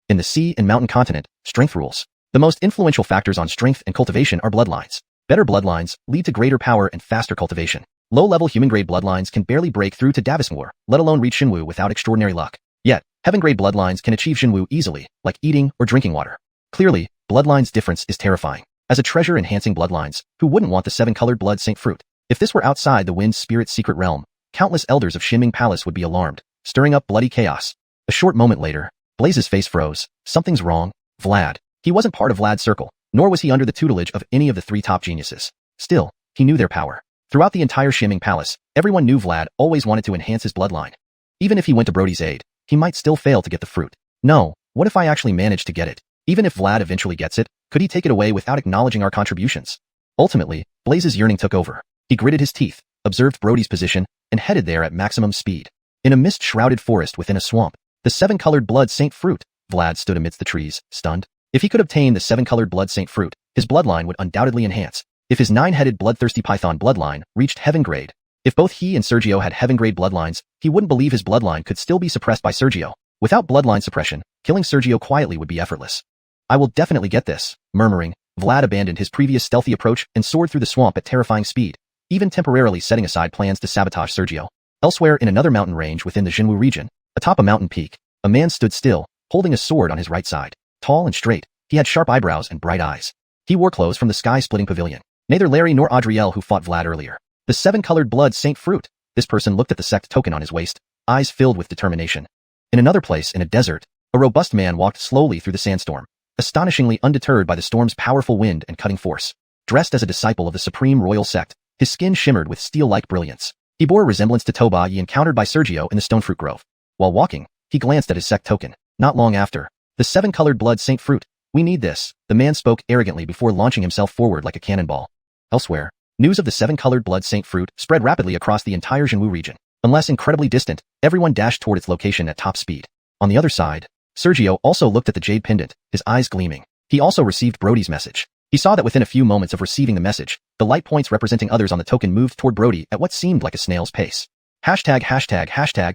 In the sea and mountain continent, strength rules. The most influential factors on strength and cultivation are bloodlines. Better bloodlines lead to greater power and faster cultivation. Low-level human-grade bloodlines can barely break through to Davismore, let alone reach Xinwu without extraordinary luck. Yet, heaven-grade bloodlines can achieve Xinwu easily, like eating or drinking water. Clearly, bloodlines' difference is terrifying. As a treasure-enhancing bloodlines, who wouldn't want the 7-colored blood saint fruit? If this were outside the wind spirit's secret realm, countless elders of Xinming Palace would be alarmed, stirring up bloody chaos. A short moment later, Blaze's face froze. Something's wrong. Vlad. He wasn't part of Vlad's circle, nor was he under the tutelage of any of the 3 top geniuses. Still, he knew their power. Throughout the entire Xinming Palace, everyone knew Vlad always wanted to enhance his bloodline. Even if he went to Brody's aid, he might still fail to get the fruit. No, what if I actually managed to get it? Even if Vlad eventually gets it, could he take it away without acknowledging our contributions? Ultimately, Blaze's yearning took over. He gritted his teeth, observed Brody's position, and headed there at maximum speed. In a mist-shrouded forest within a swamp, the 7-colored blood saint fruit, Vlad stood amidst the trees, stunned. If he could obtain the 7-colored blood saint fruit, his bloodline would undoubtedly enhance. If his 9-headed bloodthirsty python bloodline reached heaven grade, if both he and Sergio had heaven grade bloodlines, he wouldn't believe his bloodline could still be suppressed by Sergio. Without bloodline suppression, killing Sergio quietly would be effortless. I will definitely get this, murmuring, Vlad abandoned his previous stealthy approach and soared through the swamp at terrifying speed, even temporarily setting aside plans to sabotage Sergio. Elsewhere in another mountain range within the Xinwu region, atop a mountain peak, a man stood still, holding a sword on his right side. Tall and straight, he had sharp eyebrows and bright eyes. He wore clothes from the sky-splitting pavilion. Neither Larry nor Adriel who fought Vlad earlier. The 7-colored blood saint fruit. This person looked at the sect token on his waist, eyes filled with determination. In another place in a desert, a robust man walked slowly through the sandstorm, astonishingly undeterred by the storm's powerful wind and cutting force. Dressed as a disciple of the supreme royal sect, his skin shimmered with steel-like brilliance. He bore a resemblance to Toba he encountered by Sergio in the stonefruit grove. While walking, he glanced at his sect token. Not long after, the 7-colored blood saint fruit. We need this, the man spoke arrogantly before launching himself forward like a cannonball. Elsewhere, news of the 7-colored blood saint fruit spread rapidly across the entire Xinwu region. Unless incredibly distant, everyone dashed toward its location at top speed. On the other side, Sergio also looked at the jade pendant, his eyes gleaming. He also received Brody's message. He saw that within a few moments of receiving the message, the light points representing others on the token moved toward Brody at what seemed like a snail's pace. Hashtag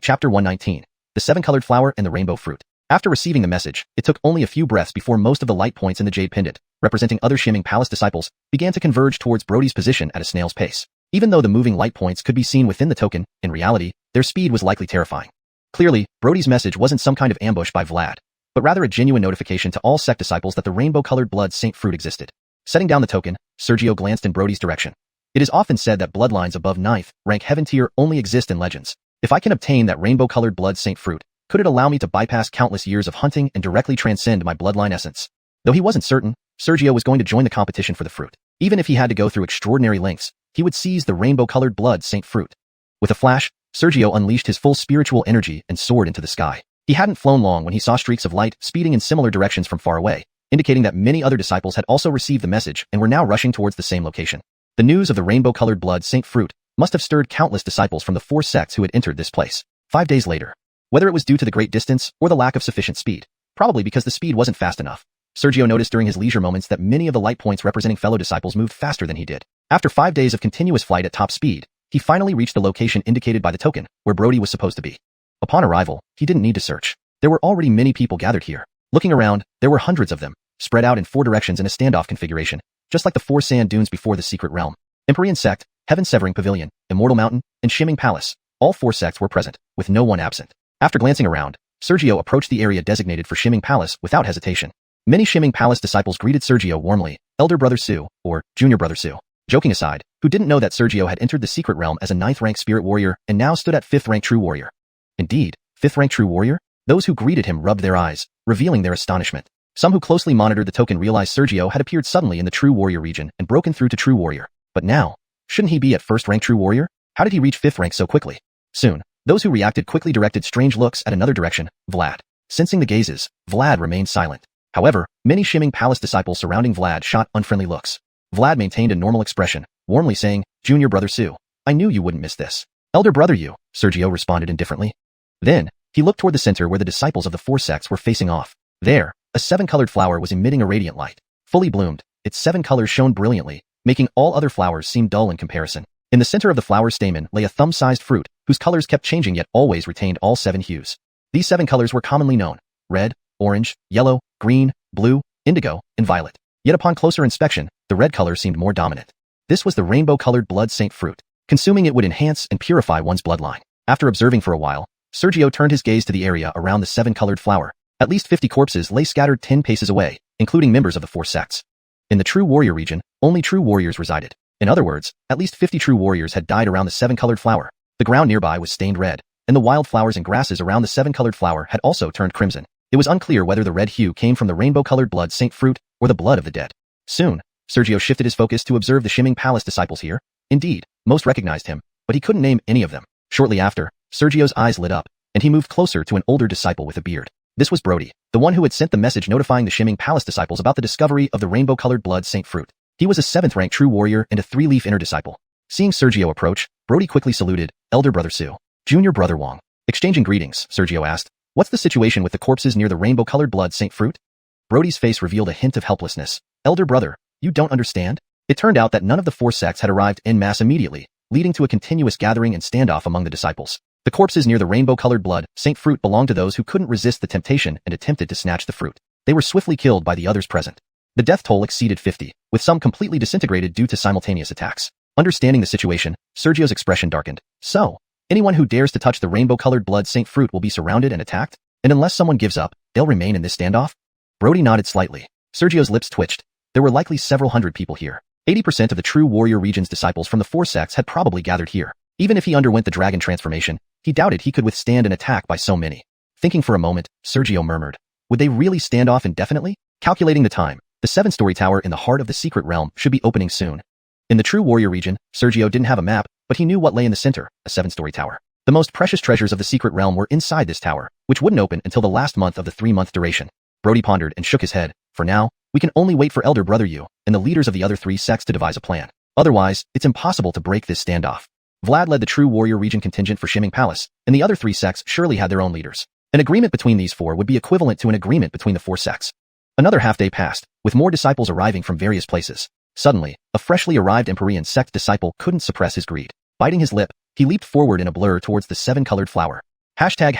chapter 119, the 7-colored flower and the rainbow fruit. After receiving the message, it took only a few breaths before most of the light points in the jade pendant, representing other Xinming Palace disciples, began to converge towards Brody's position at a snail's pace. Even though the moving light points could be seen within the token, in reality, their speed was likely terrifying. Clearly, Brody's message wasn't some kind of ambush by Vlad, but rather a genuine notification to all sect disciples that the rainbow-colored blood saint fruit existed. Setting down the token, Sergio glanced in Brody's direction. It is often said that bloodlines above 9th rank heaven tier only exist in legends. If I can obtain that rainbow-colored blood saint fruit, could it allow me to bypass countless years of hunting and directly transcend my bloodline essence? Though he wasn't certain, Sergio was going to join the competition for the fruit. Even if he had to go through extraordinary lengths, he would seize the rainbow-colored blood saint fruit. With a flash, Sergio unleashed his full spiritual energy and soared into the sky. He hadn't flown long when he saw streaks of light speeding in similar directions from far away, indicating that many other disciples had also received the message and were now rushing towards the same location. The news of the rainbow-colored blood saint fruit must have stirred countless disciples from the 4 sects who had entered this place. 5 days later, whether it was due to the great distance or the lack of sufficient speed, probably because the speed wasn't fast enough, Sergio noticed during his leisure moments that many of the light points representing fellow disciples moved faster than he did. After 5 days of continuous flight at top speed, he finally reached the location indicated by the token, where Brody was supposed to be. Upon arrival, he didn't need to search. There were already many people gathered here. Looking around, there were hundreds of them, spread out in 4 directions in a standoff configuration, just like the 4 sand dunes before the secret realm. Empyrean Sect, Heaven Severing Pavilion, Immortal Mountain, and Xinming Palace. All 4 sects were present, with no one absent. After glancing around, Sergio approached the area designated for Xinming Palace without hesitation. Many Shiming Palace disciples greeted Sergio warmly, Elder Brother Su, or Junior Brother Su. Joking aside, who didn't know that Sergio had entered the secret realm as a 9th-rank spirit warrior and now stood at 5th-rank true warrior. Indeed, 5th-rank true warrior? Those who greeted him rubbed their eyes, revealing their astonishment. Some who closely monitored the token realized Sergio had appeared suddenly in the true warrior region and broken through to true warrior. But now, shouldn't he be at 1st-rank true warrior? How did he reach 5th rank so quickly? Soon, those who reacted quickly directed strange looks at another direction, Vlad. Sensing the gazes, Vlad remained silent. However, many Shiming Palace disciples surrounding Vlad shot unfriendly looks. Vlad maintained a normal expression, warmly saying, Junior Brother Su, I knew you wouldn't miss this. Elder Brother you, Sergio responded indifferently. Then, he looked toward the center where the disciples of the 4 sects were facing off. There, a 7-colored flower was emitting a radiant light. Fully bloomed, its 7 colors shone brilliantly, making all other flowers seem dull in comparison. In the center of the flower stamen lay a thumb-sized fruit, whose colors kept changing yet always retained all 7 hues. These 7 colors were commonly known: red, orange, yellow, green, blue, indigo, and violet. Yet upon closer inspection, the red color seemed more dominant. This was the rainbow-colored blood saint fruit. Consuming it would enhance and purify one's bloodline. After observing for a while, Sergio turned his gaze to the area around the 7-colored flower. At least 50 corpses lay scattered 10 paces away, including members of the 4 sects. In the true warrior region, only true warriors resided. In other words, at least 50 true warriors had died around the 7-colored flower. The ground nearby was stained red, and the wildflowers and grasses around the 7-colored flower had also turned crimson. It was unclear whether the red hue came from the rainbow-colored blood saint fruit or the blood of the dead. Soon, Sergio shifted his focus to observe the Shiming Palace disciples here. Indeed, most recognized him, but he couldn't name any of them. Shortly after, Sergio's eyes lit up, and he moved closer to an older disciple with a beard. This was Brody, the one who had sent the message notifying the Shiming Palace disciples about the discovery of the rainbow-colored blood saint fruit. He was a 7th-rank true warrior and a 3-leaf inner disciple. Seeing Sergio approach, Brody quickly saluted, Elder Brother Su. Junior Brother Wong. Exchanging greetings, Sergio asked, what's the situation with the corpses near the rainbow-colored blood saint fruit? Brody's face revealed a hint of helplessness. Elder Brother, you don't understand? It turned out that none of the 4 sects had arrived en masse immediately, leading to a continuous gathering and standoff among the disciples. The corpses near the rainbow-colored blood saint fruit belonged to those who couldn't resist the temptation and attempted to snatch the fruit. They were swiftly killed by the others present. The death toll exceeded 50, with some completely disintegrated due to simultaneous attacks. Understanding the situation, Sergio's expression darkened. So, anyone who dares to touch the rainbow-colored blood saint fruit will be surrounded and attacked? And unless someone gives up, they'll remain in this standoff? Brody nodded slightly. Sergio's lips twitched. There were likely several hundred people here. 80% of the true warrior region's disciples from the 4 sects had probably gathered here. Even if he underwent the dragon transformation, he doubted he could withstand an attack by so many. Thinking for a moment, Sergio murmured, would they really stand off indefinitely? Calculating the time, the 7-story tower in the heart of the secret realm should be opening soon. In the true warrior region, Sergio didn't have a map, but he knew what lay in the center, a 7-story tower. The most precious treasures of the secret realm were inside this tower, which wouldn't open until the last month of the 3-month duration. Brody pondered and shook his head. For now, we can only wait for Elder Brother Yu and the leaders of the other 3 sects to devise a plan. Otherwise, it's impossible to break this standoff. Vlad led the true warrior region contingent for Shiming Palace, and the other 3 sects surely had their own leaders. An agreement between these 4 would be equivalent to an agreement between the 4 sects. Another half-day passed, with more disciples arriving from various places. Suddenly, a freshly arrived Empyrean sect disciple couldn't suppress his greed. Biting his lip, he leaped forward in a blur towards the 7-colored flower. Hashtag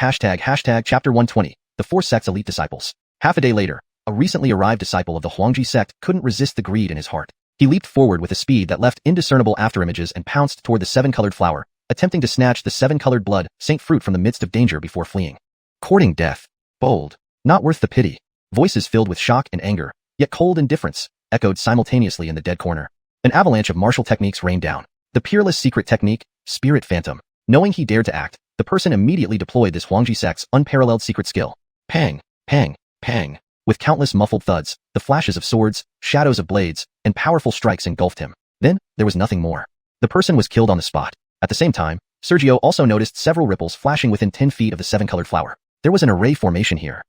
Chapter 120, the 4 sects elite disciples. Half a day later, a recently arrived disciple of the Huangji sect couldn't resist the greed in his heart. He leaped forward with a speed that left indiscernible afterimages and pounced toward the 7-colored flower, attempting to snatch the 7-colored blood saint fruit from the midst of danger before fleeing. Courting death. Bold. Not worth the pity. Voices filled with shock and anger, yet cold indifference, echoed simultaneously in the dead corner. An avalanche of martial techniques rained down. The peerless secret technique, Spirit Phantom. Knowing he dared to act, the person immediately deployed this Huangji sect's unparalleled secret skill. Pang, pang, pang. With countless muffled thuds, the flashes of swords, shadows of blades, and powerful strikes engulfed him. Then, there was nothing more. The person was killed on the spot. At the same time, Sergio also noticed several ripples flashing within 10 feet of the 7-colored flower. There was an array formation here.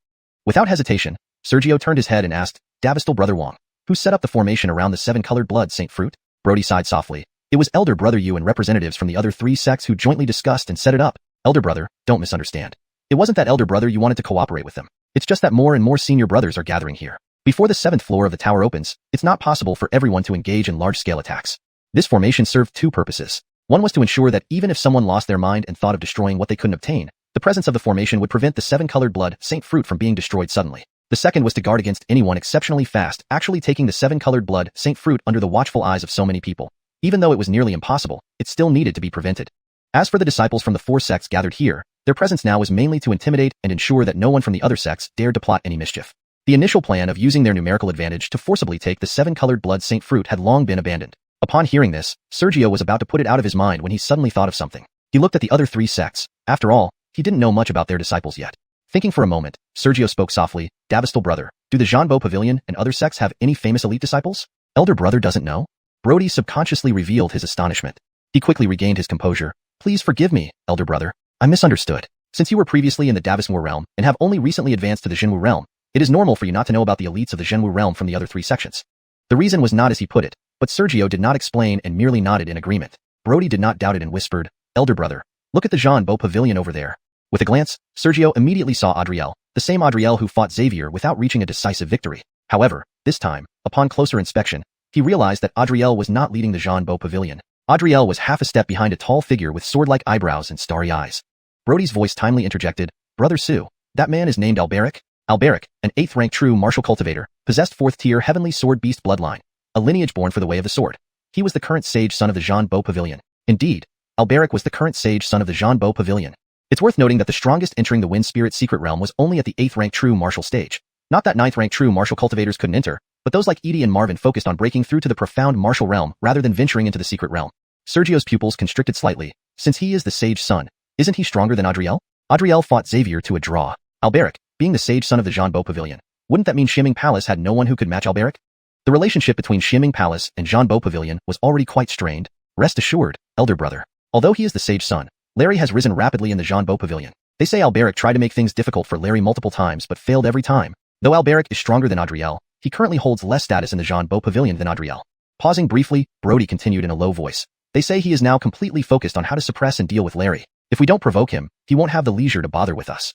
Without hesitation, Sergio turned his head and asked, Dabistal Brother Wong, who set up the formation around the 7-colored blood saint fruit? Brody sighed softly. It was Elder Brother Yu and representatives from the other 3 sects who jointly discussed and set it up. Elder Brother, don't misunderstand. It wasn't that Elder Brother you wanted to cooperate with them. It's just that more and more senior brothers are gathering here. Before the 7th floor of the tower opens, it's not possible for everyone to engage in large-scale attacks. This formation served 2 purposes. One was to ensure that even if someone lost their mind and thought of destroying what they couldn't obtain, the presence of the formation would prevent the 7-colored blood saint fruit from being destroyed suddenly. The second was to guard against anyone exceptionally fast actually taking the 7-colored blood saint fruit under the watchful eyes of so many people. Even though it was nearly impossible, it still needed to be prevented. As for the disciples from the 4 sects gathered here, their presence now was mainly to intimidate and ensure that no one from the other sects dared to plot any mischief. The initial plan of using their numerical advantage to forcibly take the 7-colored blood saint fruit had long been abandoned. Upon hearing this, Sergio was about to put it out of his mind when he suddenly thought of something. He looked at the other 3 sects. After all, he didn't know much about their disciples yet. Thinking for a moment, Sergio spoke softly, "Davistal brother, do the Zhanbo Pavilion and other sects have any famous elite disciples?" Elder brother doesn't know? Brody subconsciously revealed his astonishment. He quickly regained his composure. "Please forgive me, elder brother. I misunderstood. Since you were previously in the Davismo realm and have only recently advanced to the Jinwu realm, it is normal for you not to know about the elites of the Jinwu realm from the other 3 sections." The reason was not as he put it, but Sergio did not explain and merely nodded in agreement. Brody did not doubt it and whispered, "Elder brother, look at the Zhanbo Pavilion over there." With a glance, Sergio immediately saw Adriel, the same Adriel who fought Xavier without reaching a decisive victory. However, this time, upon closer inspection, he realized that Adriel was not leading the Zhanbo Pavilion. Adriel was half a step behind a tall figure with sword-like eyebrows and starry eyes. Brody's voice timely interjected, "Brother Sue, that man is named Alberic." Alberic, an 8th-rank true martial cultivator, possessed 4th-tier heavenly sword beast bloodline, a lineage born for the way of the sword. He was the current sage son of the Zhanbo Pavilion. Indeed, Alberic was the current sage son of the Zhanbo Pavilion. It's worth noting that the strongest entering the Wind Spirit secret realm was only at the 8th-rank true martial stage. Not that 9th-rank true martial cultivators couldn't enter, but those like Edie and Marvin focused on breaking through to the profound martial realm rather than venturing into the secret realm. Sergio's pupils constricted slightly. Since he is the sage son, isn't he stronger than Adriel? Adriel fought Xavier to a draw. Alberic, being the sage son of the Zhanbo Pavilion, wouldn't that mean Xianming Palace had no one who could match Alberic? The relationship between Xianming Palace and Zhanbo Pavilion was already quite strained. Rest assured, elder brother. Although he is the sage son, Larry has risen rapidly in the Zhanbo Pavilion. They say Alberic tried to make things difficult for Larry multiple times but failed every time. Though Alberic is stronger than Adriel, he currently holds less status in the Zhanbo Pavilion than Adriel. Pausing briefly, Brody continued in a low voice. They say he is now completely focused on how to suppress and deal with Larry. If we don't provoke him, he won't have the leisure to bother with us.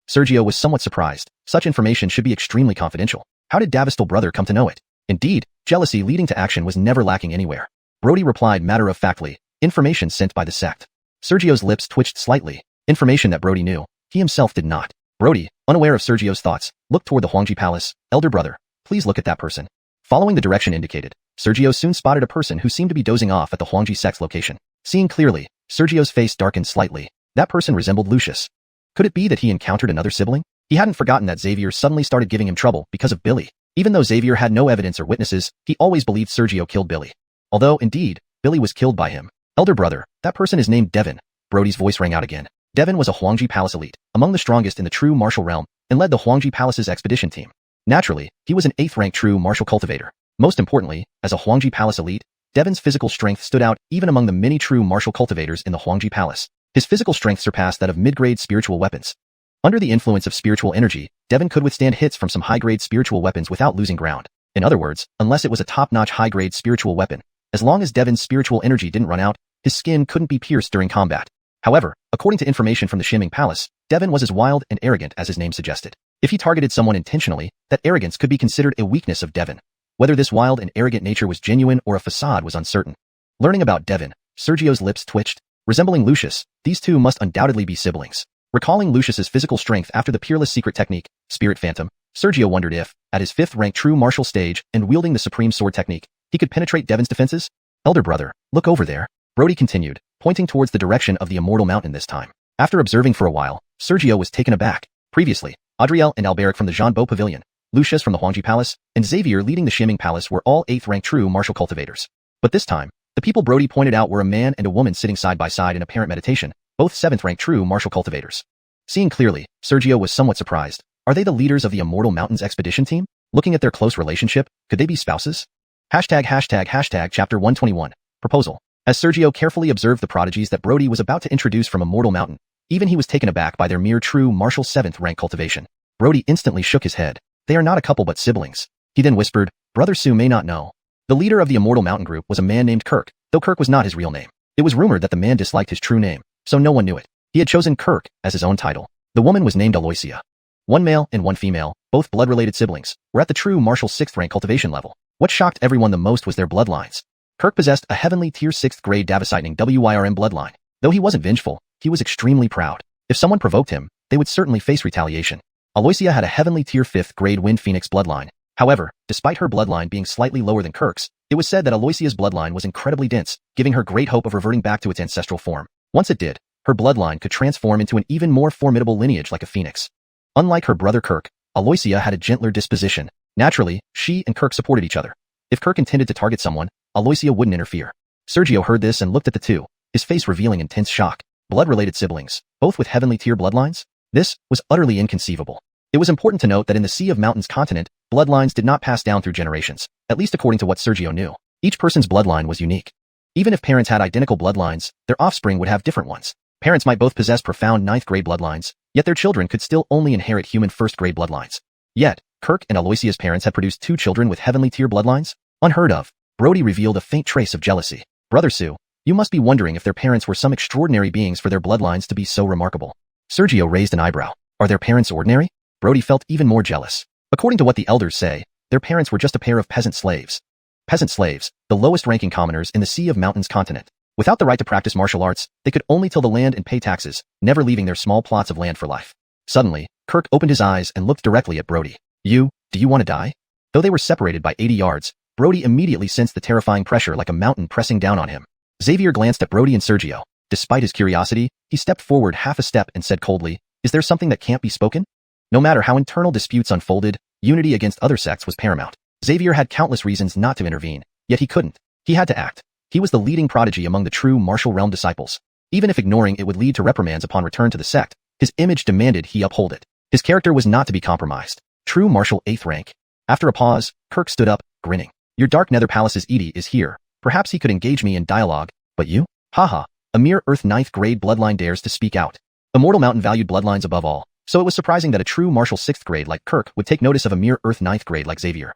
Sergio was somewhat surprised. Such information should be extremely confidential. How did Davistal brother come to know it? Indeed, jealousy leading to action was never lacking anywhere. Brody replied matter-of-factly, "Information sent by the sect." Sergio's lips twitched slightly. Information that Brody knew. He himself did not. Brody, unaware of Sergio's thoughts, looked toward the Huangji Palace. "Elder brother, please look at that person." Following the direction indicated, Sergio soon spotted a person who seemed to be dozing off at the Huangji sect's location. Seeing clearly, Sergio's face darkened slightly. That person resembled Lucius. Could it be that he encountered another sibling? He hadn't forgotten that Xavier suddenly started giving him trouble because of Billy. Even though Xavier had no evidence or witnesses, he always believed Sergio killed Billy. Although, indeed, Billy was killed by him. "Elder brother, that person is named Devin." Brody's voice rang out again. Devin was a Huangji Palace elite, among the strongest in the true martial realm, and led the Huangji Palace's expedition team. Naturally, he was an 8th-rank true martial cultivator. Most importantly, as a Huangji Palace elite, Devin's physical strength stood out even among the many true martial cultivators in the Huangji Palace. His physical strength surpassed that of mid-grade spiritual weapons. Under the influence of spiritual energy, Devin could withstand hits from some high-grade spiritual weapons without losing ground. In other words, unless it was a top-notch high-grade spiritual weapon, as long as Devin's spiritual energy didn't run out, his skin couldn't be pierced during combat. However, according to information from the Xianming Palace, Devin was as wild and arrogant as his name suggested. If he targeted someone intentionally, that arrogance could be considered a weakness of Devin. Whether this wild and arrogant nature was genuine or a facade was uncertain. Learning about Devin, Sergio's lips twitched. Resembling Lucius, these two must undoubtedly be siblings. Recalling Lucius's physical strength after the peerless secret technique, Spirit Phantom, Sergio wondered if, at his 5th-rank true martial stage and wielding the supreme sword technique, he could penetrate Devin's defenses? "Elder brother, look over there." Brody continued, pointing towards the direction of the Immortal Mountain this time. After observing for a while, Sergio was taken aback. Previously, Adriel and Alberic from the Zhanbo Pavilion, Lucius from the Huangji Palace, and Xavier leading the Xianming Palace were all 8th-rank true martial cultivators. But this time, the people Brody pointed out were a man and a woman sitting side by side in apparent meditation, both 7th-rank true martial cultivators. Seeing clearly, Sergio was somewhat surprised. Are they the leaders of the Immortal Mountains expedition team? Looking at their close relationship, could they be spouses? Hashtag chapter 121. Proposal. As Sergio carefully observed the prodigies that Brody was about to introduce from Immortal Mountain, even he was taken aback by their mere true martial 7th-rank cultivation. Brody instantly shook his head. They are not a couple but siblings. He then whispered, "Brother Sue may not know. The leader of the Immortal Mountain group was a man named Kirk, though Kirk was not his real name. It was rumored that the man disliked his true name, so no one knew it. He had chosen Kirk as his own title. The woman was named Aloysia. One male and one female, both blood-related siblings, were at the true martial 6th-rank cultivation level. What shocked everyone the most was their bloodlines. Kirk possessed a heavenly tier 6th grade Davisitening WYRM bloodline. Though he wasn't vengeful, he was extremely proud. If someone provoked him, they would certainly face retaliation. Aloysia had a heavenly tier 5th grade Wind Phoenix bloodline. However, despite her bloodline being slightly lower than Kirk's, it was said that Aloysia's bloodline was incredibly dense, giving her great hope of reverting back to its ancestral form. Once it did, her bloodline could transform into an even more formidable lineage like a phoenix. Unlike her brother Kirk, Aloysia had a gentler disposition. Naturally, she and Kirk supported each other. If Kirk intended to target someone, Aloysia wouldn't interfere. Sergio heard this and looked at the two, his face revealing intense shock. Blood-related siblings, both with heavenly tier bloodlines? This was utterly inconceivable. It was important to note that in the Sea of Mountains continent, bloodlines did not pass down through generations, at least according to what Sergio knew. Each person's bloodline was unique. Even if parents had identical bloodlines, their offspring would have different ones. Parents might both possess profound 9th-grade bloodlines, yet their children could still only inherit human 1st-grade bloodlines. Yet, Kirk and Aloysia's parents had produced 2 children with heavenly tier bloodlines? Unheard of. Brody revealed a faint trace of jealousy. Brother Sue, you must be wondering if their parents were some extraordinary beings for their bloodlines to be so remarkable. Sergio raised an eyebrow. Are their parents ordinary? Brody felt even more jealous. According to what the elders say, their parents were just a pair of peasant slaves. Peasant slaves, the lowest-ranking commoners in the Sea of Mountains continent. Without the right to practice martial arts, they could only till the land and pay taxes, never leaving their small plots of land for life. Suddenly, Kirk opened his eyes and looked directly at Brody. Do you want to die? Though they were separated by 80 yards, Brody immediately sensed the terrifying pressure like a mountain pressing down on him. Xavier glanced at Brody and Sergio. Despite his curiosity, he stepped forward half a step and said coldly, "Is there something that can't be spoken?" No matter how internal disputes unfolded, unity against other sects was paramount. Xavier had countless reasons not to intervene, yet he couldn't. He had to act. He was the leading prodigy among the true martial realm disciples. Even if ignoring it would lead to reprimands upon return to the sect, his image demanded he uphold it. His character was not to be compromised. True martial 8th rank. After a pause, Kirk stood up, grinning. Your Dark Nether Palace's Edie is here. Perhaps he could engage me in dialogue, but you? Haha, a mere Earth 9th grade bloodline dares to speak out. Immortal Mountain valued bloodlines above all, so it was surprising that a true martial 6th grade like Kirk would take notice of a mere Earth 9th grade like Xavier.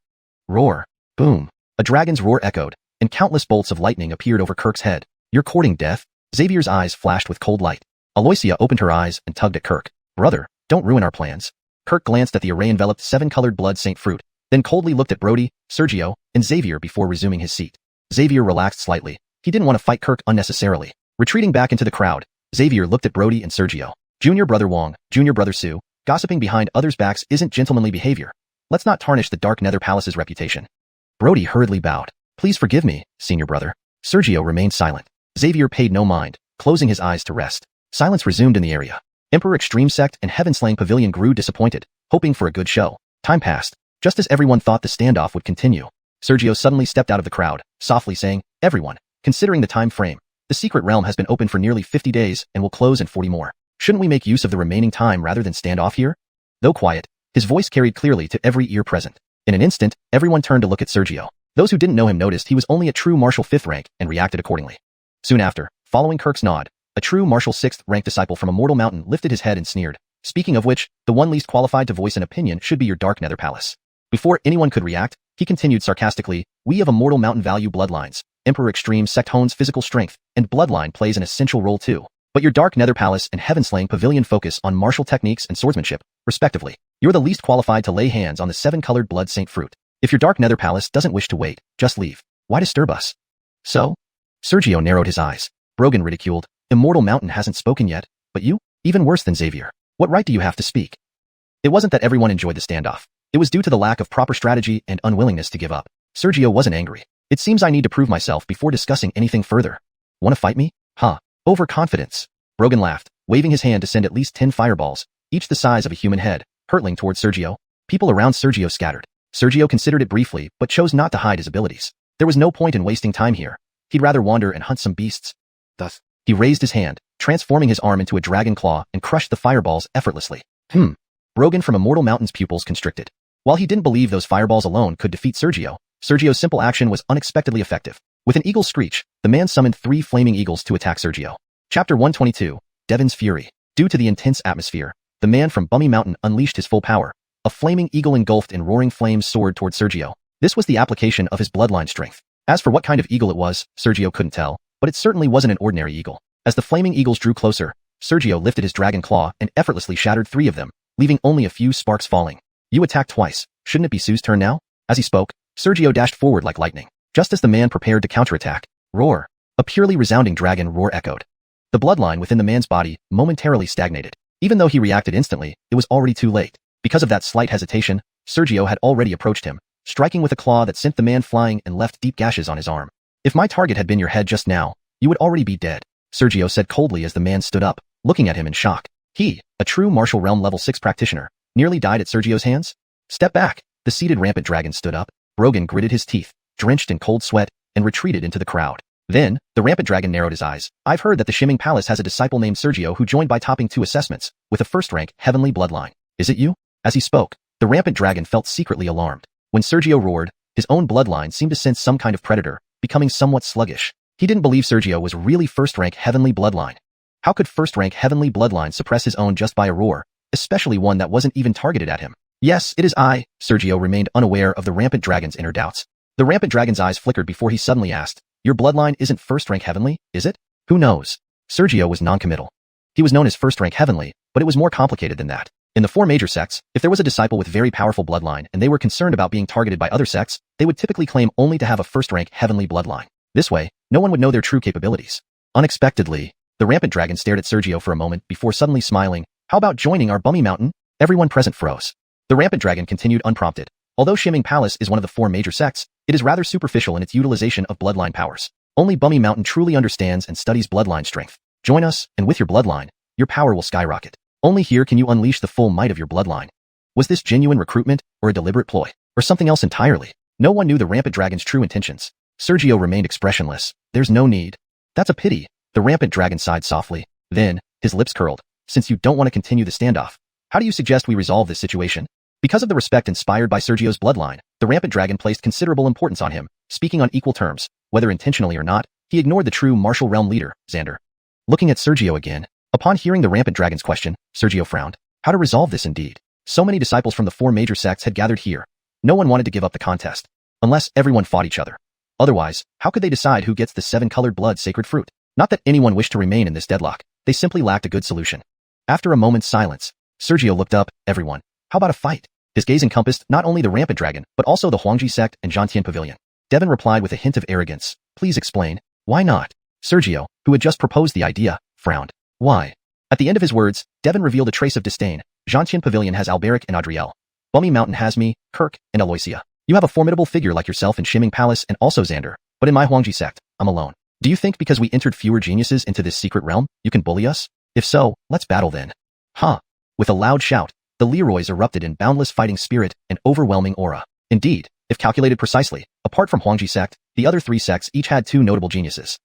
Roar. Boom. A dragon's roar echoed, and countless bolts of lightning appeared over Kirk's head. You're courting death? Xavier's eyes flashed with cold light. Aloysia opened her eyes and tugged at Kirk. Brother, don't ruin our plans. Kirk glanced at the array-enveloped 7-colored blood saint fruit, then coldly looked at Brody, Sergio, and Xavier before resuming his seat. Xavier relaxed slightly. He didn't want to fight Kirk unnecessarily. Retreating back into the crowd, Xavier looked at Brody and Sergio. Junior Brother Wong, Junior Brother Sue, gossiping behind others' backs isn't gentlemanly behavior. Let's not tarnish the Dark Nether Palace's reputation. Brody hurriedly bowed. Please forgive me, Senior Brother. Sergio remained silent. Xavier paid no mind, closing his eyes to rest. Silence resumed in the area. Emperor Extreme Sect and Heaven-Slaying Pavilion grew disappointed, hoping for a good show. Time passed. Just as everyone thought the standoff would continue, Sergio suddenly stepped out of the crowd, softly saying, Everyone, considering the time frame, the secret realm has been open for nearly 50 days and will close in 40 more. Shouldn't we make use of the remaining time rather than stand off here? Though quiet, his voice carried clearly to every ear present. In an instant, everyone turned to look at Sergio. Those who didn't know him noticed he was only a true martial 5th rank and reacted accordingly. Soon after, following Kirk's nod, a true martial 6th rank disciple from Immortal Mountain lifted his head and sneered. Speaking of which, the one least qualified to voice an opinion should be your Dark Nether Palace. Before anyone could react, he continued sarcastically, we of Immortal Mountain value bloodlines. Emperor Extreme Sect hones physical strength, and bloodline plays an essential role too. But your Dark Nether Palace and Heaven-Slaying Pavilion focus on martial techniques and swordsmanship, respectively. You're the least qualified to lay hands on the 7-colored blood saint fruit. If your Dark Nether Palace doesn't wish to wait, just leave. Why disturb us? So? Sergio narrowed his eyes. Brogan ridiculed. Immortal Mountain hasn't spoken yet, but you? Even worse than Xavier. What right do you have to speak? It wasn't that everyone enjoyed the standoff. It was due to the lack of proper strategy and unwillingness to give up. Sergio wasn't angry. It seems I need to prove myself before discussing anything further. Want to fight me? Huh. Overconfidence. Brogan laughed, waving his hand to send at least 10 fireballs, each the size of a human head, hurtling towards Sergio. People around Sergio scattered. Sergio considered it briefly, but chose not to hide his abilities. There was no point in wasting time here. He'd rather wander and hunt some beasts. Thus, he raised his hand, transforming his arm into a dragon claw and crushed the fireballs effortlessly. Brogan from Immortal Mountain's pupils constricted. While he didn't believe those fireballs alone could defeat Sergio, Sergio's simple action was unexpectedly effective. With an eagle's screech, the man summoned 3 flaming eagles to attack Sergio. Chapter 122, Devon's Fury. Due to the intense atmosphere, the man from Bummy Mountain unleashed his full power. A flaming eagle engulfed in roaring flames soared toward Sergio. This was the application of his bloodline strength. As for what kind of eagle it was, Sergio couldn't tell, but it certainly wasn't an ordinary eagle. As the flaming eagles drew closer, Sergio lifted his dragon claw and effortlessly shattered 3 of them, leaving only a few sparks falling. You attacked twice. Shouldn't it be Sue's turn now? As he spoke, Sergio dashed forward like lightning. Just as the man prepared to counterattack, roar. A purely resounding dragon roar echoed. The bloodline within the man's body momentarily stagnated. Even though he reacted instantly, it was already too late. Because of that slight hesitation, Sergio had already approached him, striking with a claw that sent the man flying and left deep gashes on his arm. If my target had been your head just now, you would already be dead, Sergio said coldly as the man stood up, looking at him in shock. He, a true martial realm level 6 practitioner, Nearly died at Sergio's hands? Step back. The seated rampant dragon stood up. Brogan gritted his teeth, drenched in cold sweat, and retreated into the crowd. Then, the rampant dragon narrowed his eyes. I've heard that the Shimming Palace has a disciple named Sergio who joined by topping 2 assessments, with a first-rank heavenly bloodline. Is it you? As he spoke, the rampant dragon felt secretly alarmed. When Sergio roared, his own bloodline seemed to sense some kind of predator, becoming somewhat sluggish. He didn't believe Sergio was really first-rank heavenly bloodline. How could first-rank heavenly bloodline suppress his own just by a roar, especially one that wasn't even targeted at him? Yes, it is I. Sergio remained unaware of the rampant dragon's inner doubts. The rampant dragon's eyes flickered before he suddenly asked, your bloodline isn't first-rank heavenly, is it? Who knows? Sergio was non-committal. He was known as first-rank heavenly, but it was more complicated than that. In the 4 major sects, if there was a disciple with very powerful bloodline and they were concerned about being targeted by other sects, they would typically claim only to have a first-rank heavenly bloodline. This way, no one would know their true capabilities. Unexpectedly, the rampant dragon stared at Sergio for a moment before suddenly smiling. How about joining our bummy mountain? Everyone present froze. The rampant dragon continued unprompted. Although Shimming Palace is one of the 4 major sects, it is rather superficial in its utilization of bloodline powers. Only Bummy Mountain truly understands and studies bloodline strength. Join us, and with your bloodline, your power will skyrocket. Only here can you unleash the full might of your bloodline. Was this genuine recruitment, or a deliberate ploy, or something else entirely? No one knew the rampant dragon's true intentions. Sergio remained expressionless. There's no need. That's a pity. The rampant dragon sighed softly. Then, his lips curled. Since you don't want to continue the standoff, how do you suggest we resolve this situation? Because of the respect inspired by Sergio's bloodline, the rampant dragon placed considerable importance on him, speaking on equal terms. Whether intentionally or not, he ignored the true martial realm leader, Xander. Looking at Sergio again, upon hearing the rampant dragon's question, Sergio frowned. How to resolve this indeed? So many disciples from the 4 major sects had gathered here. No one wanted to give up the contest. Unless everyone fought each other. Otherwise, how could they decide who gets the 7-colored blood sacred fruit? Not that anyone wished to remain in this deadlock. They simply lacked a good solution. After a moment's silence, Sergio looked up. Everyone. How about a fight? His gaze encompassed not only the rampant dragon, but also the Huangji sect and Zhantian pavilion. Devin replied with a hint of arrogance. Please explain. Why not? Sergio, who had just proposed the idea, frowned. Why? At the end of his words, Devin revealed a trace of disdain. Zhantian pavilion has Alberic and Adriel. Bummy Mountain has me, Kirk, and Aloysia. You have a formidable figure like yourself in Shimming Palace and also Xander, but in my Huangji sect, I'm alone. Do you think because we entered fewer geniuses into this secret realm, you can bully us? If so, let's battle then. Huh. With a loud shout, the Leroys erupted in boundless fighting spirit and overwhelming aura. Indeed, if calculated precisely, apart from Huangji sect, the other 3 sects each had 2 notable geniuses.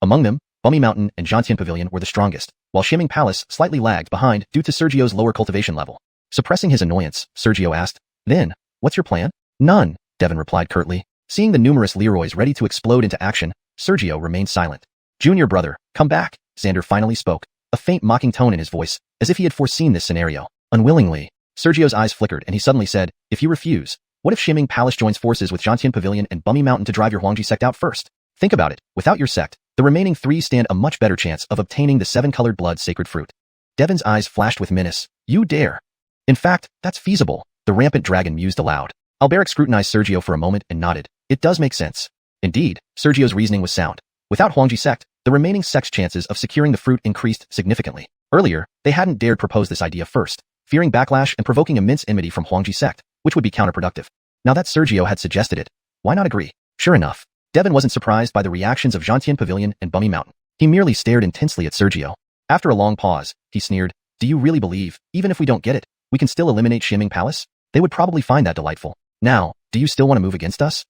Among them, Bummy Mountain and Zhantian Pavilion were the strongest, while Shimming Palace slightly lagged behind due to Sergio's lower cultivation level. Suppressing his annoyance, Sergio asked, Then, what's your plan? None, Devin replied curtly. Seeing the numerous Leroys ready to explode into action, Sergio remained silent. Junior brother, come back, Xander finally spoke, a faint mocking tone in his voice, as if he had foreseen this scenario. Unwillingly, Sergio's eyes flickered and he suddenly said, If you refuse, what if Shimming Palace joins forces with Zhantian Pavilion and Bummy Mountain to drive your Huangji sect out first? Think about it, without your sect, the remaining 3 stand a much better chance of obtaining the 7-colored blood sacred fruit. Devin's eyes flashed with menace. You dare. In fact, that's feasible, the rampant dragon mused aloud. Alberic scrutinized Sergio for a moment and nodded. It does make sense. Indeed, Sergio's reasoning was sound. Without Huangji sect, the remaining sect's chances of securing the fruit increased significantly. Earlier, they hadn't dared propose this idea first, fearing backlash and provoking immense enmity from Huangji sect, which would be counterproductive. Now that Sergio had suggested it, why not agree? Sure enough, Devin wasn't surprised by the reactions of Zhantian Pavilion and Bummy Mountain. He merely stared intensely at Sergio. After a long pause, he sneered, Do you really believe, even if we don't get it, we can still eliminate Shimming Palace? They would probably find that delightful. Now, do you still want to move against us?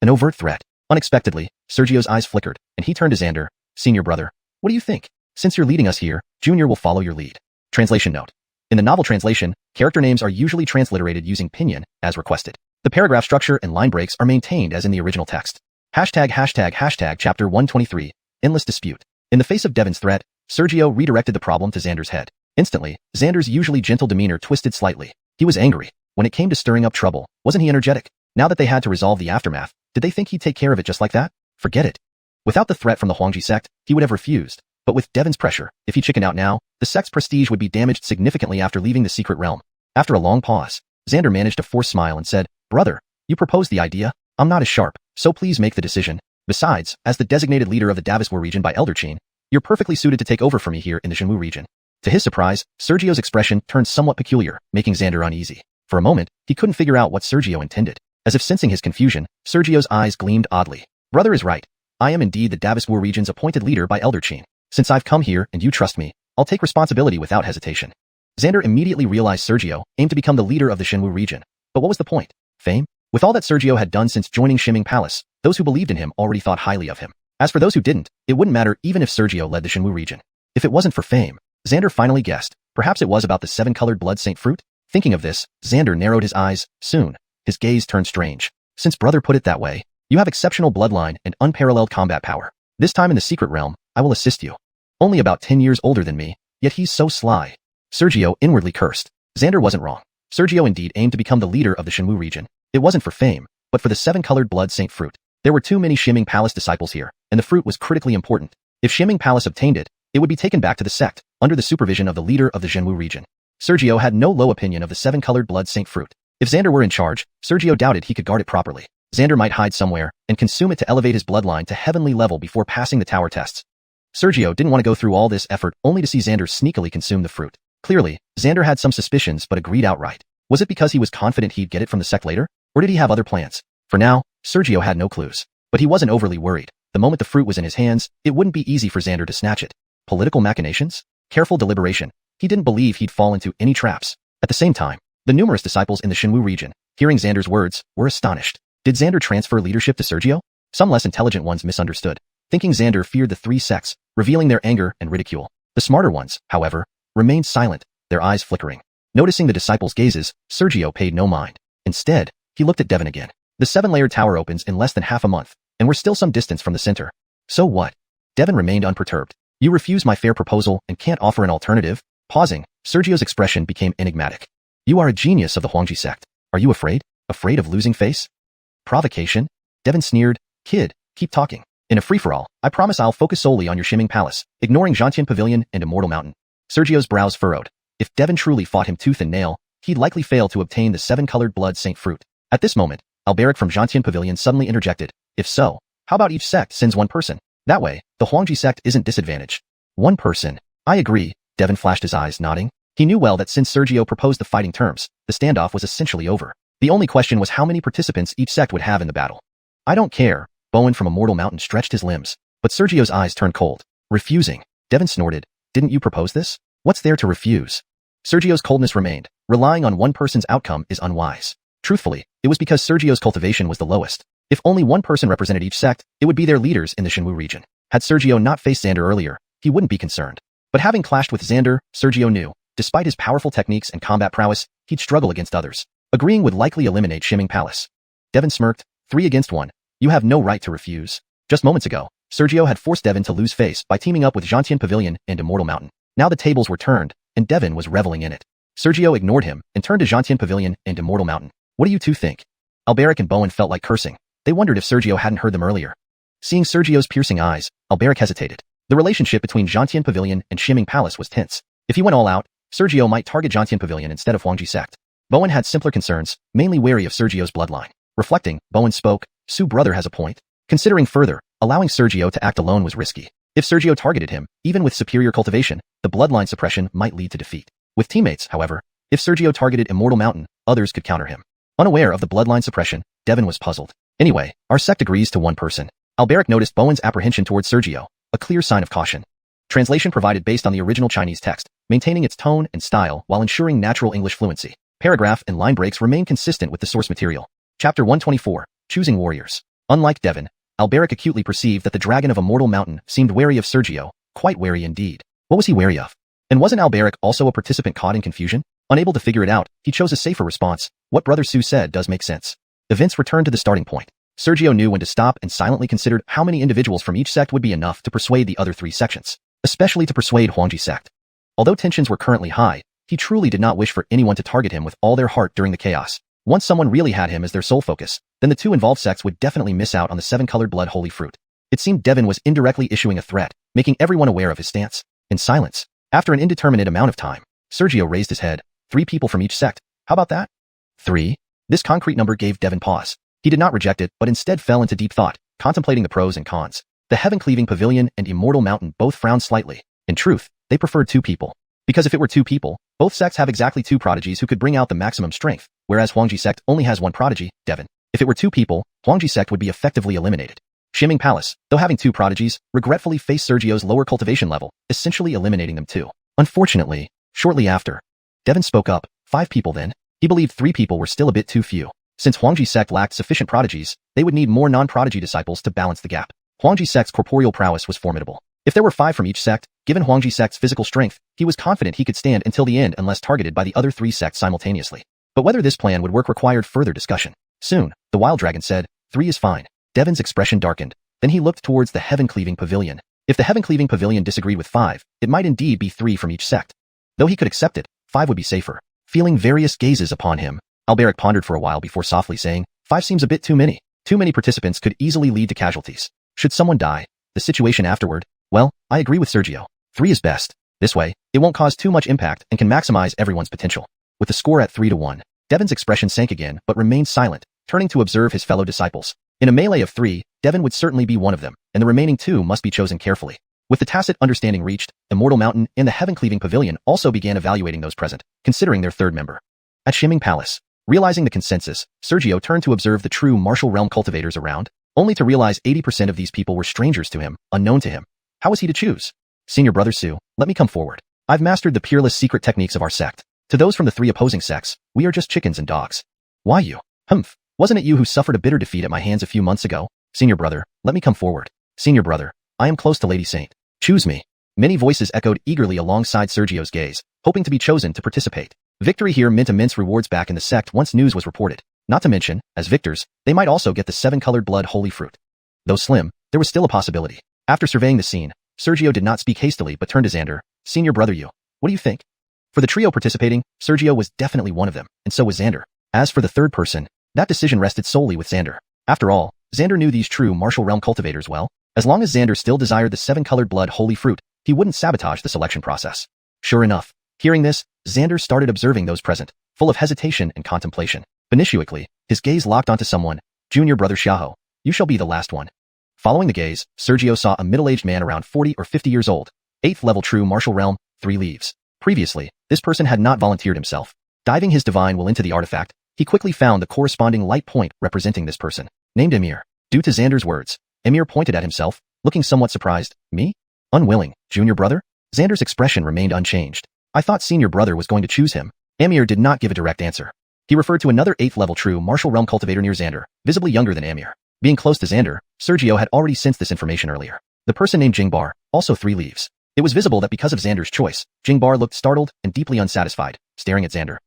An overt threat. Unexpectedly, Sergio's eyes flickered, and he turned to Xander. Senior brother, what do you think? Since you're leading us here, Junior will follow your lead. Translation note. In the novel translation, character names are usually transliterated using pinyin, as requested. The paragraph structure and line breaks are maintained as in the original text. ##### Chapter 123, Endless Dispute. In the face of Devin's threat, Sergio redirected the problem to Xander's head. Instantly, Xander's usually gentle demeanor twisted slightly. He was angry. When it came to stirring up trouble, wasn't he energetic? Now that they had to resolve the aftermath, did they think he'd take care of it just like that? Forget it. Without the threat from the Huangji sect, he would have refused. But with Devin's pressure, if he chickened out now, the sect's prestige would be damaged significantly after leaving the secret realm. After a long pause, Xander managed a forced smile and said, Brother, you proposed the idea. I'm not as sharp, so please make the decision. Besides, as the designated leader of the Daviswar region by Elder Qin, you're perfectly suited to take over for me here in the Shenwu region. To his surprise, Sergio's expression turned somewhat peculiar, making Xander uneasy. For a moment, he couldn't figure out what Sergio intended. As if sensing his confusion, Sergio's eyes gleamed oddly. Brother is right. I am indeed the Daviswar region's appointed leader by Elder Qin. Since I've come here and you trust me, I'll take responsibility without hesitation. Xander immediately realized Sergio aimed to become the leader of the Shenwu region. But what was the point? Fame? With all that Sergio had done since joining Shiming Palace, those who believed in him already thought highly of him. As for those who didn't, it wouldn't matter even if Sergio led the Shenwu region. If it wasn't for fame, Xander finally guessed, perhaps it was about the 7-colored blood saint fruit? Thinking of this, Xander narrowed his eyes. Soon, his gaze turned strange. Since brother put it that way, you have exceptional bloodline and unparalleled combat power. This time in the secret realm, I will assist you. Only about 10 years older than me, yet he's so sly. Sergio inwardly cursed. Xander wasn't wrong. Sergio indeed aimed to become the leader of the Shenwu region. It wasn't for fame, but for the 7-colored blood saint fruit. There were too many Shiming Palace disciples here, and the fruit was critically important. If Shiming Palace obtained it, it would be taken back to the sect, under the supervision of the leader of the Shenwu region. Sergio had no low opinion of the 7-colored blood saint fruit. If Xander were in charge, Sergio doubted he could guard it properly. Xander might hide somewhere and consume it to elevate his bloodline to heavenly level before passing the tower tests. Sergio didn't want to go through all this effort only to see Xander sneakily consume the fruit. Clearly, Xander had some suspicions but agreed outright. Was it because he was confident he'd get it from the sect later? Or did he have other plans? For now, Sergio had no clues. But he wasn't overly worried. The moment the fruit was in his hands, it wouldn't be easy for Xander to snatch it. Political machinations? Careful deliberation. He didn't believe he'd fall into any traps. At the same time, the numerous disciples in the Shenwu region, hearing Xander's words, were astonished. Did Xander transfer leadership to Sergio? Some less intelligent ones misunderstood, thinking Xander feared the 3 sects, revealing their anger and ridicule. The smarter ones, however, remained silent, their eyes flickering. Noticing the disciples' gazes, Sergio paid no mind. Instead, he looked at Devin again. The 7-layered tower opens in less than half a month, and we're still some distance from the center. So what? Devin remained unperturbed. You refuse my fair proposal and can't offer an alternative? Pausing, Sergio's expression became enigmatic. You are a genius of the Huangji sect. Are you afraid? Afraid of losing face? Provocation? Devin sneered. Kid, keep talking. In a free-for-all, I promise I'll focus solely on your Shiming Palace, ignoring Xianxia Pavilion and Immortal Mountain. Sergio's brows furrowed. If Devin truly fought him tooth and nail, he'd likely fail to obtain the 7-colored blood saint fruit. At this moment, Alberic from Xianxia Pavilion suddenly interjected. If so, how about each sect sends one person? That way, the Huangji sect isn't disadvantaged. One person. I agree, Devin flashed his eyes, nodding. He knew well that since Sergio proposed the fighting terms, the standoff was essentially over. The only question was how many participants each sect would have in the battle. I don't care. Bowen from Immortal Mountain stretched his limbs, but Sergio's eyes turned cold. Refusing. Devin snorted. Didn't you propose this? What's there to refuse? Sergio's coldness remained. Relying on one person's outcome is unwise. Truthfully, it was because Sergio's cultivation was the lowest. If only one person represented each sect, it would be their leaders in the Shenwu region. Had Sergio not faced Xander earlier, he wouldn't be concerned. But having clashed with Xander, Sergio knew, despite his powerful techniques and combat prowess, he'd struggle against others. Agreeing would likely eliminate Shiming Palace. Devin smirked. 3 against 1. You have no right to refuse. Just moments ago, Sergio had forced Devin to lose face by teaming up with Xianxia Pavilion and Immortal Mountain. Now the tables were turned, and Devin was reveling in it. Sergio ignored him and turned to Xianxia Pavilion and Immortal Mountain. What do you two think? Alberic and Bowen felt like cursing. They wondered if Sergio hadn't heard them earlier. Seeing Sergio's piercing eyes, Alberic hesitated. The relationship between Xianxia Pavilion and Shiming Palace was tense. If he went all out, Sergio might target Xianxia Pavilion instead of Huangji sect. Bowen had simpler concerns, mainly wary of Sergio's bloodline. Reflecting, Bowen spoke. Su brother has a point. Considering further, allowing Sergio to act alone was risky. If Sergio targeted him, even with superior cultivation, the bloodline suppression might lead to defeat. With teammates, however, if Sergio targeted Immortal Mountain, others could counter him. Unaware of the bloodline suppression, Devin was puzzled. Anyway, our sect agrees to one person. Alberic noticed Bowen's apprehension towards Sergio, a clear sign of caution. Translation provided based on the original Chinese text, maintaining its tone and style while ensuring natural English fluency. Paragraph and line breaks remain consistent with the source material. Chapter 124, Choosing Warriors. Unlike Devin, Alberic acutely perceived that the dragon of Immortal Mountain seemed wary of Sergio, quite wary indeed. What was he wary of? And wasn't Alberic also a participant caught in confusion? Unable to figure it out, he chose a safer response. What Brother Su said does make sense. Events returned to the starting point. Sergio knew when to stop and silently considered how many individuals from each sect would be enough to persuade the other 3 sections, especially to persuade Huangji sect. Although tensions were currently high, he truly did not wish for anyone to target him with all their heart during the chaos. Once someone really had him as their sole focus, then the 2 involved sects would definitely miss out on the 7-colored blood holy fruit. It seemed Devin was indirectly issuing a threat, making everyone aware of his stance. In silence, after an indeterminate amount of time, Sergio raised his head. 3 people from each sect. How about that? 3? This concrete number gave Devin pause. He did not reject it, but instead fell into deep thought, contemplating the pros and cons. The heaven-cleaving pavilion and Immortal Mountain both frowned slightly. In truth, they preferred 2 people. Because if it were 2 people, both sects have exactly 2 prodigies who could bring out the maximum strength, whereas Huangji sect only has 1 prodigy, Devin. If it were 2 people, Huangji sect would be effectively eliminated. Shiming Palace, though having 2 prodigies, regretfully faced Sergio's lower cultivation level, essentially eliminating them too. Unfortunately, shortly after, Devin spoke up. 5 people then? He believed 3 people were still a bit too few. Since Huangji sect lacked sufficient prodigies, they would need more non-prodigy disciples to balance the gap. Huangji sect's corporeal prowess was formidable. If there were 5 from each sect, given Huangji sect's physical strength, he was confident he could stand until the end unless targeted by the other 3 sects simultaneously. But whether this plan would work required further discussion. Soon, the wild dragon said, 3 is fine. Devin's expression darkened. Then he looked towards the heaven-cleaving pavilion. If the heaven-cleaving pavilion disagreed with 5, it might indeed be 3 from each sect. Though he could accept it, 5 would be safer. Feeling various gazes upon him, Alberic pondered for a while before softly saying, 5 seems a bit too many. Too many participants could easily lead to casualties. Should someone die, the situation afterward, well, I agree with Sergio. 3 is best. This way, it won't cause too much impact and can maximize everyone's potential. With the score at 3-1, Devin's expression sank again but remained silent, turning to observe his fellow disciples. In a melee of 3, Devin would certainly be one of them, and the remaining 2 must be chosen carefully. With the tacit understanding reached, Immortal Mountain and the Heaven-Cleaving Pavilion also began evaluating those present, considering their 3rd member. At Shimming Palace, realizing the consensus, Sergio turned to observe the true martial realm cultivators around, only to realize 80% of these people were strangers to him, unknown to him. How was he to choose? Senior brother Su, let me come forward. I've mastered the peerless secret techniques of our sect. To those from the 3 opposing sects, we are just chickens and dogs. Why you? Humph, wasn't it you who suffered a bitter defeat at my hands a few months ago? Senior brother, let me come forward. Senior brother, I am close to Lady Saint. Choose me. Many voices echoed eagerly alongside Sergio's gaze, hoping to be chosen to participate. Victory here meant immense rewards back in the sect once news was reported. Not to mention, as victors, they might also get the 7-colored blood holy fruit. Though slim, there was still a possibility. After surveying the scene, Sergio did not speak hastily but turned to Xander. Senior brother you, what do you think? For the trio participating, Sergio was definitely one of them, and so was Xander. As for the 3rd person, that decision rested solely with Xander. After all, Xander knew these true martial realm cultivators well. As long as Xander still desired the 7-colored blood holy fruit, he wouldn't sabotage the selection process. Sure enough, hearing this, Xander started observing those present, full of hesitation and contemplation. Initially, his gaze locked onto someone. Junior brother Xiao, you shall be the last one. Following the gaze, Sergio saw a middle-aged man around 40 or 50 years old. 8th level true martial realm, 3 leaves. Previously, this person had not volunteered himself. Diving his divine will into the artifact, he quickly found the corresponding light point representing this person, named Emir. Due to Xander's words, Emir pointed at himself, looking somewhat surprised. Me? Unwilling, junior brother? Xander's expression remained unchanged. I thought senior brother was going to choose him. Emir did not give a direct answer. He referred to another 8th level true martial realm cultivator near Xander, visibly younger than Emir. Being close to Xander, Sergio had already sensed this information earlier. The person named Jingbar, also 3 leaves. It was visible that because of Xander's choice, Jingbar looked startled and deeply unsatisfied, staring at Xander.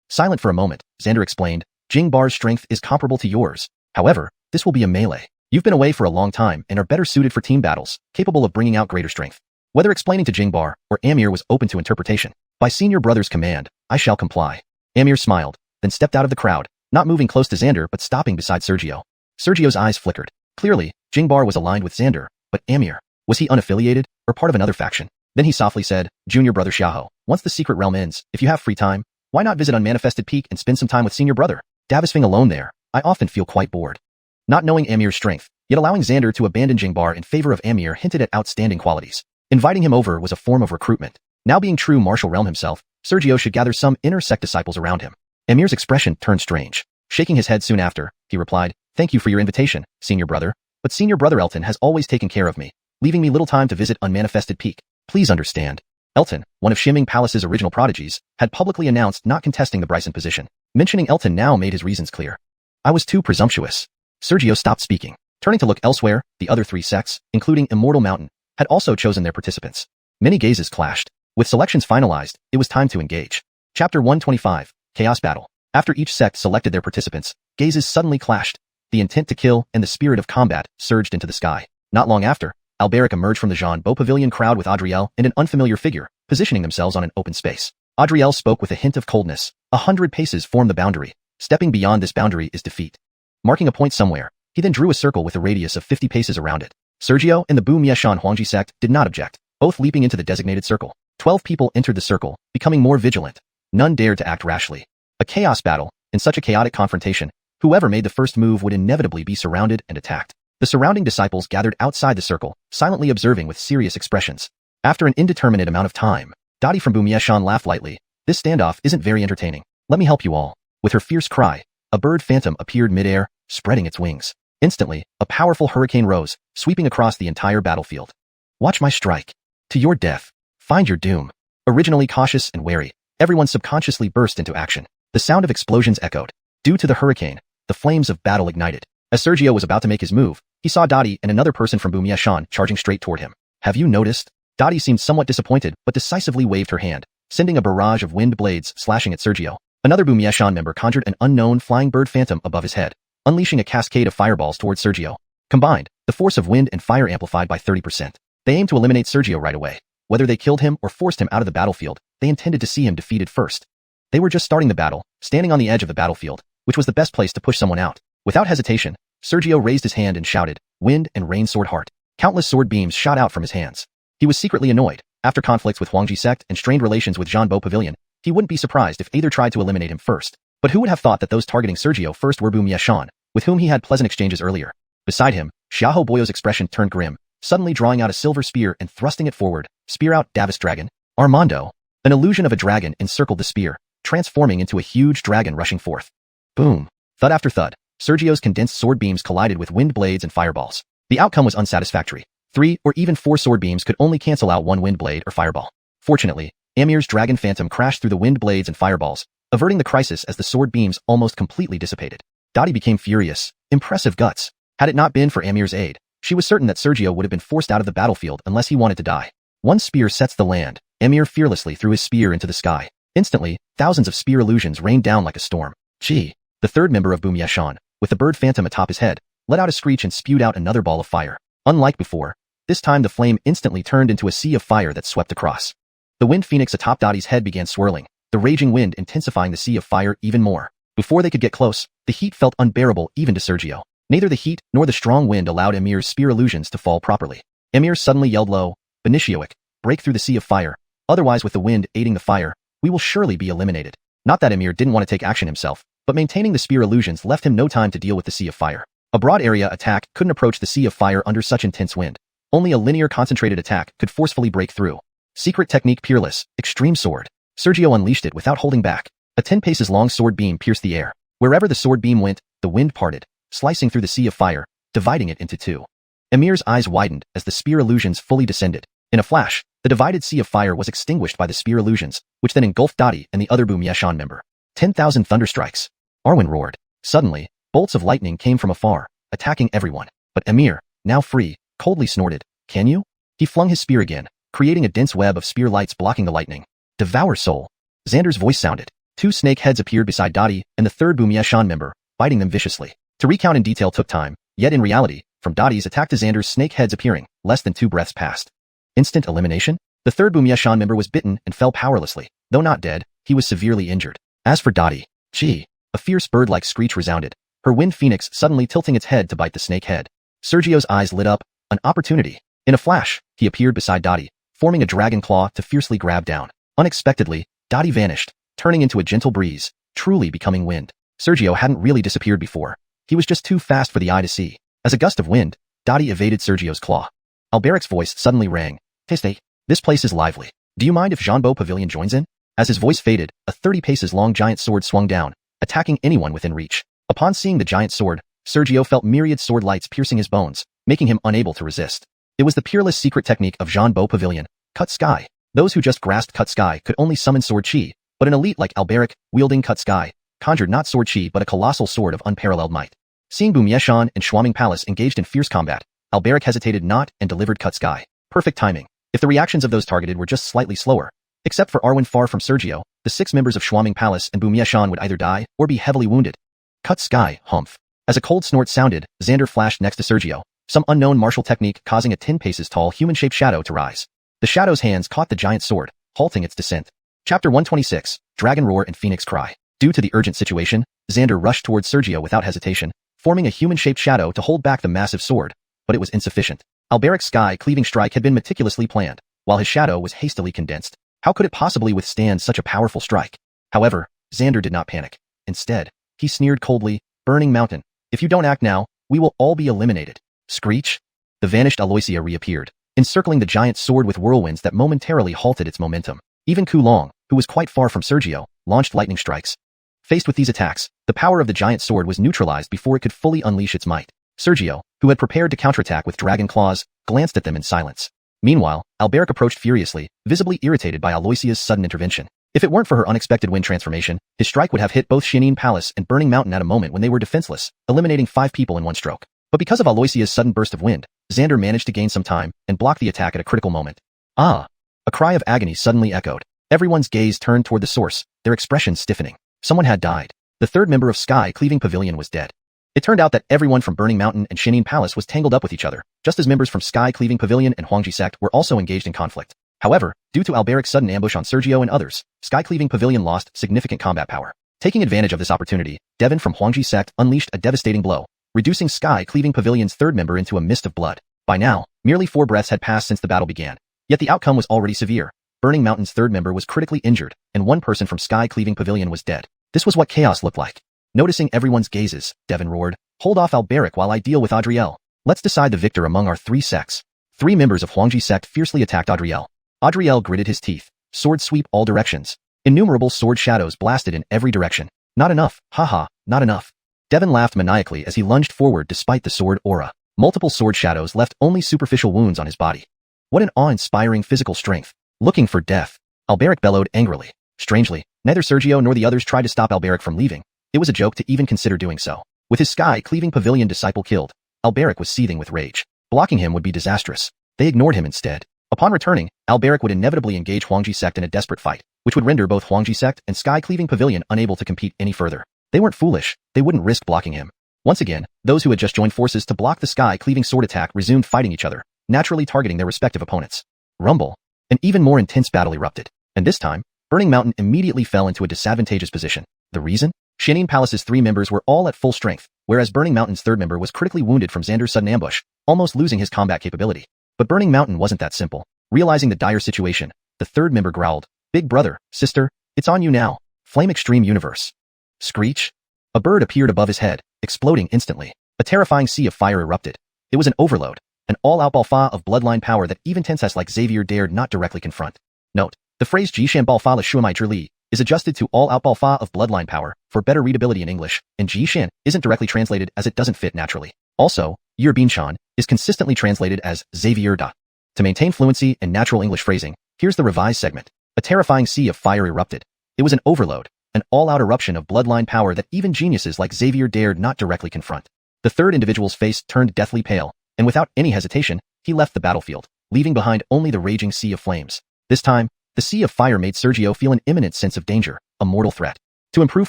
Silent for a moment, Xander explained, Jingbar's strength is comparable to yours. However, this will be a melee. You've been away for a long time and are better suited for team battles, capable of bringing out greater strength. Whether explaining to Jingbar or Amir was open to interpretation. By senior brother's command, I shall comply. Amir smiled, then stepped out of the crowd, not moving close to Xander but stopping beside Sergio. Sergio's eyes flickered. Clearly, Jingbar was aligned with Xander, but Amir, was he unaffiliated or part of another faction? Then he softly said, Junior brother Xiao, once the secret realm ends, if you have free time, why not visit Unmanifested Peak and spend some time with senior brother? Davisfing alone there, I often feel quite bored. Not knowing Amir's strength, yet allowing Xander to abandon Jingbar in favor of Amir hinted at outstanding qualities. Inviting him over was a form of recruitment. Now being true martial realm himself, Sergio should gather some inner sect disciples around him. Amir's expression turned strange. Shaking his head soon after, he replied, Thank you for your invitation, senior brother, but senior brother Elton has always taken care of me, leaving me little time to visit Unmanifested Peak. Please understand. Elton, one of Shimming Palace's original prodigies, had publicly announced not contesting the Bryson position. Mentioning Elton now made his reasons clear. I was too presumptuous. Sergio stopped speaking. Turning to look elsewhere, the other 3 sects, including Immortal Mountain, had also chosen their participants. Many gazes clashed. With selections finalized, it was time to engage. Chapter 125, Chaos Battle. After each sect selected their participants, gazes suddenly clashed. The intent to kill and the spirit of combat surged into the sky. Not long after, Alberic emerged from the Jean Beau Pavilion crowd with Adriel and an unfamiliar figure, positioning themselves on an open space. Adriel spoke with a hint of coldness. 100 paces formed the boundary. Stepping beyond this boundary is defeat. Marking a point somewhere, he then drew a circle with a radius of 50 paces around it. Sergio and the Bu Mieshan Huangji sect did not object, both leaping into the designated circle. 12 people entered the circle, becoming more vigilant. None dared to act rashly. A chaos battle, in such a chaotic confrontation, whoever made the first move would inevitably be surrounded and attacked. The surrounding disciples gathered outside the circle, silently observing with serious expressions. After an indeterminate amount of time, Dottie from Bu Mieshan laughed lightly. This standoff isn't very entertaining. Let me help you all. With her fierce cry, a bird phantom appeared midair, spreading its wings. Instantly, a powerful hurricane rose, sweeping across the entire battlefield. Watch my strike. To your death. Find your doom. Originally cautious and wary, Everyone subconsciously burst into action. The sound of explosions echoed. Due to the hurricane, the flames of battle ignited. As Sergio was about to make his move, he saw Dottie and another person from Wuxia charging straight toward him. Have you noticed? Dottie seemed somewhat disappointed but decisively waved her hand, sending a barrage of wind blades slashing at Sergio. Another Wuxia member conjured an unknown flying bird phantom above his head, unleashing a cascade of fireballs towards Sergio. Combined, the force of wind and fire amplified by 30%. They aimed to eliminate Sergio right away. Whether they killed him or forced him out of the battlefield, they intended to see him defeated first. They were just starting the battle, standing on the edge of the battlefield, which was the best place to push someone out. Without hesitation, Sergio raised his hand and shouted, "Wind and rain sword heart." Countless sword beams shot out from his hands. He was secretly annoyed. After conflicts with Huangji sect and strained relations with Zhanbo Pavilion, he wouldn't be surprised if either tried to eliminate him first. But who would have thought that those targeting Sergio first were Wuxia, with whom he had pleasant exchanges earlier? Beside him, Xiahou Boyo's expression turned grim, suddenly drawing out a silver spear and thrusting it forward. Spear out, Davis dragon. Armando. An illusion of a dragon encircled the spear, transforming into a huge dragon rushing forth. Boom. Thud after thud, Sergio's condensed sword beams collided with wind blades and fireballs. The outcome was unsatisfactory. 3 or even 4 sword beams could only cancel out one wind blade or fireball. Fortunately, Amir's dragon phantom crashed through the wind blades and fireballs, averting the crisis as the sword beams almost completely dissipated. Dottie became furious. Impressive guts. Had it not been for Amir's aid, she was certain that Sergio would have been forced out of the battlefield unless he wanted to die. One spear sets the land. Amir fearlessly threw his spear into the sky. Instantly, thousands of spear illusions rained down like a storm. Gee. The third member of Wuxia, with the bird phantom atop his head, let out a screech and spewed out another ball of fire. Unlike before, this time the flame instantly turned into a sea of fire that swept across. The wind phoenix atop Dottie's head began swirling, the raging wind intensifying the sea of fire even more. Before they could get close, the heat felt unbearable even to Sergio. Neither the heat nor the strong wind allowed Amir's spear illusions to fall properly. Amir suddenly yelled low, "Benishioic, break through the sea of fire. Otherwise, with the wind aiding the fire, we will surely be eliminated." Not that Amir didn't want to take action himself, but maintaining the spear illusions left him no time to deal with the sea of fire. A broad area attack couldn't approach the sea of fire under such intense wind. Only a linear concentrated attack could forcefully break through. Secret technique Peerless, Extreme Sword. Sergio unleashed it without holding back. A 10 paces long sword beam pierced the air. Wherever the sword beam went, the wind parted, slicing through the sea of fire, dividing it into two. Amir's eyes widened as the spear illusions fully descended. In a flash, the divided sea of fire was extinguished by the spear illusions, which then engulfed Dottie and the other Wuxia member. 10,000 thunderstrikes. Arwen roared. Suddenly, bolts of lightning came from afar, attacking everyone. But Amir, now free, coldly snorted, "Can you?" He flung his spear again, creating a dense web of spear lights blocking the lightning. "Devour soul." Xander's voice sounded. 2 snake heads appeared beside Dottie and the third Wuxia member, biting them viciously. To recount in detail took time, yet in reality, from Dottie's attack to Xander's snake heads appearing, less than 2 breaths passed. Instant elimination? The third Wuxia member was bitten and fell powerlessly. Though not dead, he was severely injured. As for Dottie, gee, a fierce bird-like screech resounded, her wind phoenix suddenly tilting its head to bite the snake head. Sergio's eyes lit up, an opportunity. In a flash, he appeared beside Dottie, forming a dragon claw to fiercely grab down. Unexpectedly, Dottie vanished, turning into a gentle breeze, truly becoming wind. Sergio hadn't really disappeared before. He was just too fast for the eye to see. As a gust of wind, Dottie evaded Sergio's claw. Alberic's voice suddenly rang. "Hey, this place is lively. Do you mind if Zhanbo Pavilion joins in?" As his voice faded, a 30 paces long giant sword swung down, attacking anyone within reach. Upon seeing the giant sword, Sergio felt myriad sword lights piercing his bones, making him unable to resist. It was the peerless secret technique of Zhanbo Pavilion, Cut Sky. Those who just grasped Cut Sky could only summon sword chi, but an elite like Alberic, wielding Cut Sky, conjured not sword chi but a colossal sword of unparalleled might. Seeing Wuxia and Shuaming Palace engaged in fierce combat, Alberic hesitated not and delivered Cut Sky. Perfect timing. If the reactions of those targeted were just slightly slower, except for Arwen far from Sergio, the 6 members of Shuaming Palace and Wuxia would either die or be heavily wounded. Cut Sky, humph. As a cold snort sounded, Xander flashed next to Sergio, some unknown martial technique causing a 10 paces tall human-shaped shadow to rise. The shadow's hands caught the giant sword, halting its descent. Chapter 126, Dragon Roar and Phoenix Cry. Due to the urgent situation, Xander rushed towards Sergio without hesitation, forming a human-shaped shadow to hold back the massive sword, but it was insufficient. Alberic's sky-cleaving strike had been meticulously planned, while his shadow was hastily condensed. How could it possibly withstand such a powerful strike? However, Xander did not panic. Instead, he sneered coldly, "Burning Mountain, if you don't act now, we will all be eliminated." Screech! The vanished Aloysia reappeared, encircling the giant sword with whirlwinds that momentarily halted its momentum. Even Kulong, who was quite far from Sergio, launched lightning strikes. Faced with these attacks, the power of the giant sword was neutralized before it could fully unleash its might. Sergio, who had prepared to counterattack with dragon claws, glanced at them in silence. Meanwhile, Alberic approached furiously, visibly irritated by Aloysia's sudden intervention. If it weren't for her unexpected wind transformation, his strike would have hit both Xianxia Palace and Burning Mountain at a moment when they were defenseless, eliminating 5 people in one stroke. But because of Aloysia's sudden burst of wind, Xander managed to gain some time and block the attack at a critical moment. Ah! A cry of agony suddenly echoed. Everyone's gaze turned toward the source, their expressions stiffening. Someone had died. The third member of Sky Cleaving Pavilion was dead. It turned out that everyone from Burning Mountain and Xianxia Palace was tangled up with each other, just as members from Sky Cleaving Pavilion and Huangji Sect were also engaged in conflict. However, due to Alberic's sudden ambush on Sergio and others, Sky Cleaving Pavilion lost significant combat power. Taking advantage of this opportunity, Devon from Huangji Sect unleashed a devastating blow, reducing Sky Cleaving Pavilion's third member into a mist of blood. By now, merely 4 breaths had passed since the battle began. Yet the outcome was already severe. Burning Mountain's third member was critically injured, and 1 person from Sky Cleaving Pavilion was dead. This was what chaos looked like. Noticing everyone's gazes, Devon roared, "Hold off Alberic while I deal with Adriel. Let's decide the victor among our 3 sects." 3 members of Huangji Sect fiercely attacked Adriel. Adriel gritted his teeth, sword sweep all directions. Innumerable sword shadows blasted in every direction. Not enough, haha, not enough. Devon laughed maniacally as he lunged forward despite the sword aura. Multiple sword shadows left only superficial wounds on his body. What an awe-inspiring physical strength. Looking for death. Alberic bellowed angrily. Strangely, neither Sergio nor the others tried to stop Alberic from leaving. It was a joke to even consider doing so. With his Sky Cleaving Pavilion disciple killed, Alberic was seething with rage. Blocking him would be disastrous. They ignored him instead. Upon returning, Alberic would inevitably engage Huangji Sect in a desperate fight, which would render both Huangji Sect and Sky Cleaving Pavilion unable to compete any further. They weren't foolish. They wouldn't risk blocking him. Once again, those who had just joined forces to block the Sky Cleaving sword attack resumed fighting each other, naturally targeting their respective opponents. Rumble. An even more intense battle erupted. And this time, Burning Mountain immediately fell into a disadvantageous position. The reason? Xianxia Palace's 3 members were all at full strength, whereas Burning Mountain's third member was critically wounded from Xander's sudden ambush, almost losing his combat capability. But Burning Mountain wasn't that simple. Realizing the dire situation, the third member growled, "Big brother, sister, it's on you now. Flame Extreme Universe." Screech. A bird appeared above his head, exploding instantly. A terrifying sea of fire erupted. It was an overload, an all-out balfa of bloodline power that even Tenses like Xavier dared not directly confront. Note, the phrase Jishan balfa la shuamai zhili is adjusted to all-out balfa of bloodline power for better readability in English, and Jishan isn't directly translated as it doesn't fit naturally. Also, Yer Binshan is consistently translated as Xavier da. To maintain fluency and natural English phrasing, here's the revised segment. A terrifying sea of fire erupted. It was an overload, an all-out eruption of bloodline power that even geniuses like Xavier dared not directly confront. The third individual's face turned deathly pale, and without any hesitation, he left the battlefield, leaving behind only the raging sea of flames. This time, the sea of fire made Sergio feel an imminent sense of danger, a mortal threat. To improve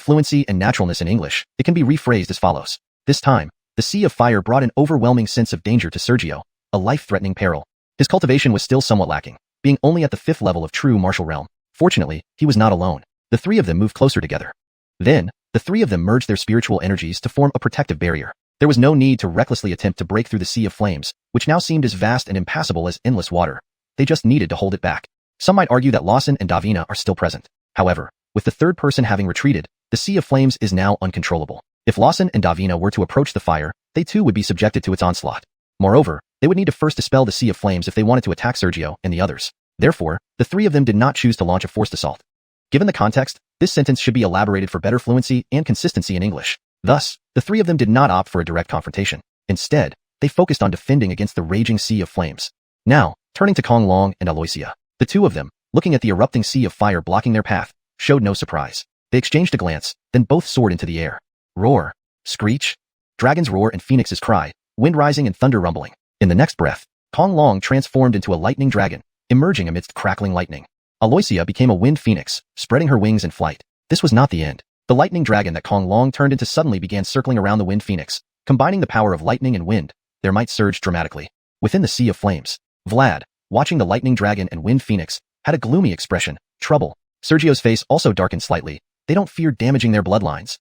fluency and naturalness in English, it can be rephrased as follows. This time, the sea of fire brought an overwhelming sense of danger to Sergio, a life-threatening peril. His cultivation was still somewhat lacking, being only at the 5th level of true martial realm. Fortunately, he was not alone. The 3 of them moved closer together. Then, the 3 of them merged their spiritual energies to form a protective barrier. There was no need to recklessly attempt to break through the sea of flames, which now seemed as vast and impassable as endless water. They just needed to hold it back. Some might argue that Lawson and Davina are still present. However, with the third person having retreated, the sea of flames is now uncontrollable. If Lawson and Davina were to approach the fire, they too would be subjected to its onslaught. Moreover, they would need to first dispel the sea of flames if they wanted to attack Sergio and the others. Therefore, the 3 of them did not choose to launch a forced assault. Given the context, this sentence should be elaborated for better fluency and consistency in English. Thus, the 3 of them did not opt for a direct confrontation. Instead, they focused on defending against the raging sea of flames. Now, turning to Kong Long and Aloysia, the 2 of them, looking at the erupting sea of fire blocking their path, showed no surprise. They exchanged a glance, then both soared into the air. Roar. Screech. Dragon's roar and Phoenix's cry, wind rising and thunder rumbling. In the next breath, Kong Long transformed into a lightning dragon, emerging amidst crackling lightning. Aloysia became a wind phoenix, spreading her wings in flight. This was not the end. The lightning dragon that Kong Long turned into suddenly began circling around the wind phoenix, combining the power of lightning and wind. Their might surged dramatically. Within the sea of flames, Vlad, watching the lightning dragon and wind phoenix, had a gloomy expression. Trouble. Sergio's face also darkened slightly. They don't fear damaging their bloodlines.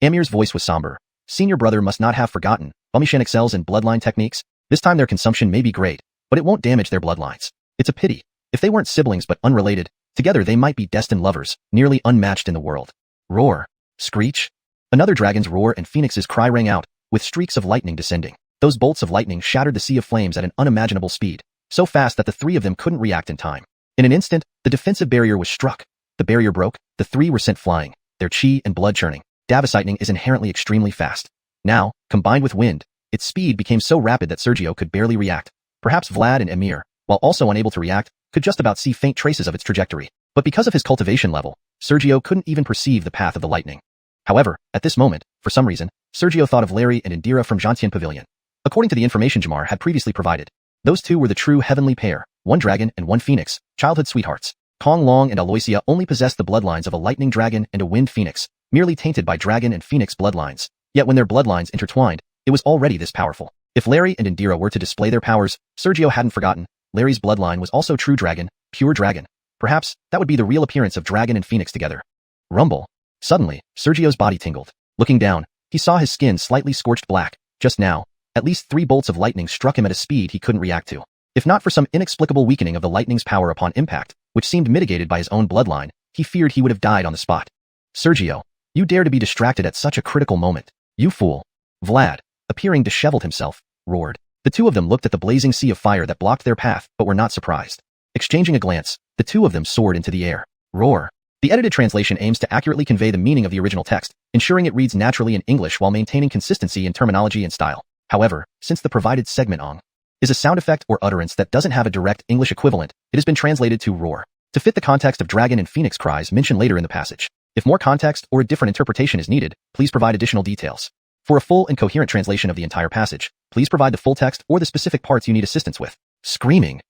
Amir's voice was somber. Senior brother must not have forgotten. Bumishan excels in bloodline techniques. This time their consumption may be great, but it won't damage their bloodlines. It's a pity. If they weren't siblings but unrelated, together they might be destined lovers, nearly unmatched in the world. Roar. Screech. Another dragon's roar and Phoenix's cry rang out, with streaks of lightning descending. Those bolts of lightning shattered the sea of flames at an unimaginable speed, so fast that the 3 of them couldn't react in time. In an instant, the defensive barrier was struck. The barrier broke, the 3 were sent flying, their chi and blood churning. Lightning is inherently extremely fast. Now, combined with wind, its speed became so rapid that Sergio could barely react. Perhaps Vlad and Emir, while also unable to react, could just about see faint traces of its trajectory. But because of his cultivation level, Sergio couldn't even perceive the path of the lightning. However, at this moment, for some reason, Sergio thought of Larry and Indira from Xianxia Pavilion. According to the information Jamar had previously provided, those two were the true heavenly pair, one dragon and one phoenix, childhood sweethearts. Kong Long and Aloysia only possessed the bloodlines of a lightning dragon and a wind phoenix, merely tainted by dragon and phoenix bloodlines. Yet when their bloodlines intertwined, it was already this powerful. If Larry and Indira were to display their powers, Sergio hadn't forgotten, Larry's bloodline was also true dragon, pure dragon. Perhaps, that would be the real appearance of dragon and phoenix together. Rumble. Suddenly, Sergio's body tingled. Looking down, he saw his skin slightly scorched black. Just now, at least 3 bolts of lightning struck him at a speed he couldn't react to. If not for some inexplicable weakening of the lightning's power upon impact, which seemed mitigated by his own bloodline, he feared he would have died on the spot. Sergio, you dare to be distracted at such a critical moment. You fool. Vlad, appearing disheveled himself, roared. The two of them looked at the blazing sea of fire that blocked their path, but were not surprised. Exchanging a glance, the two of them soared into the air. Roar. The edited translation aims to accurately convey the meaning of the original text, ensuring it reads naturally in English while maintaining consistency in terminology and style. However, since the provided segment ong is a sound effect or utterance that doesn't have a direct English equivalent, it has been translated to roar, to fit the context of dragon and phoenix cries mentioned later in the passage. If more context or a different interpretation is needed, please provide additional details. For a full and coherent translation of the entire passage, please provide the full text or the specific parts you need assistance with. Screaming.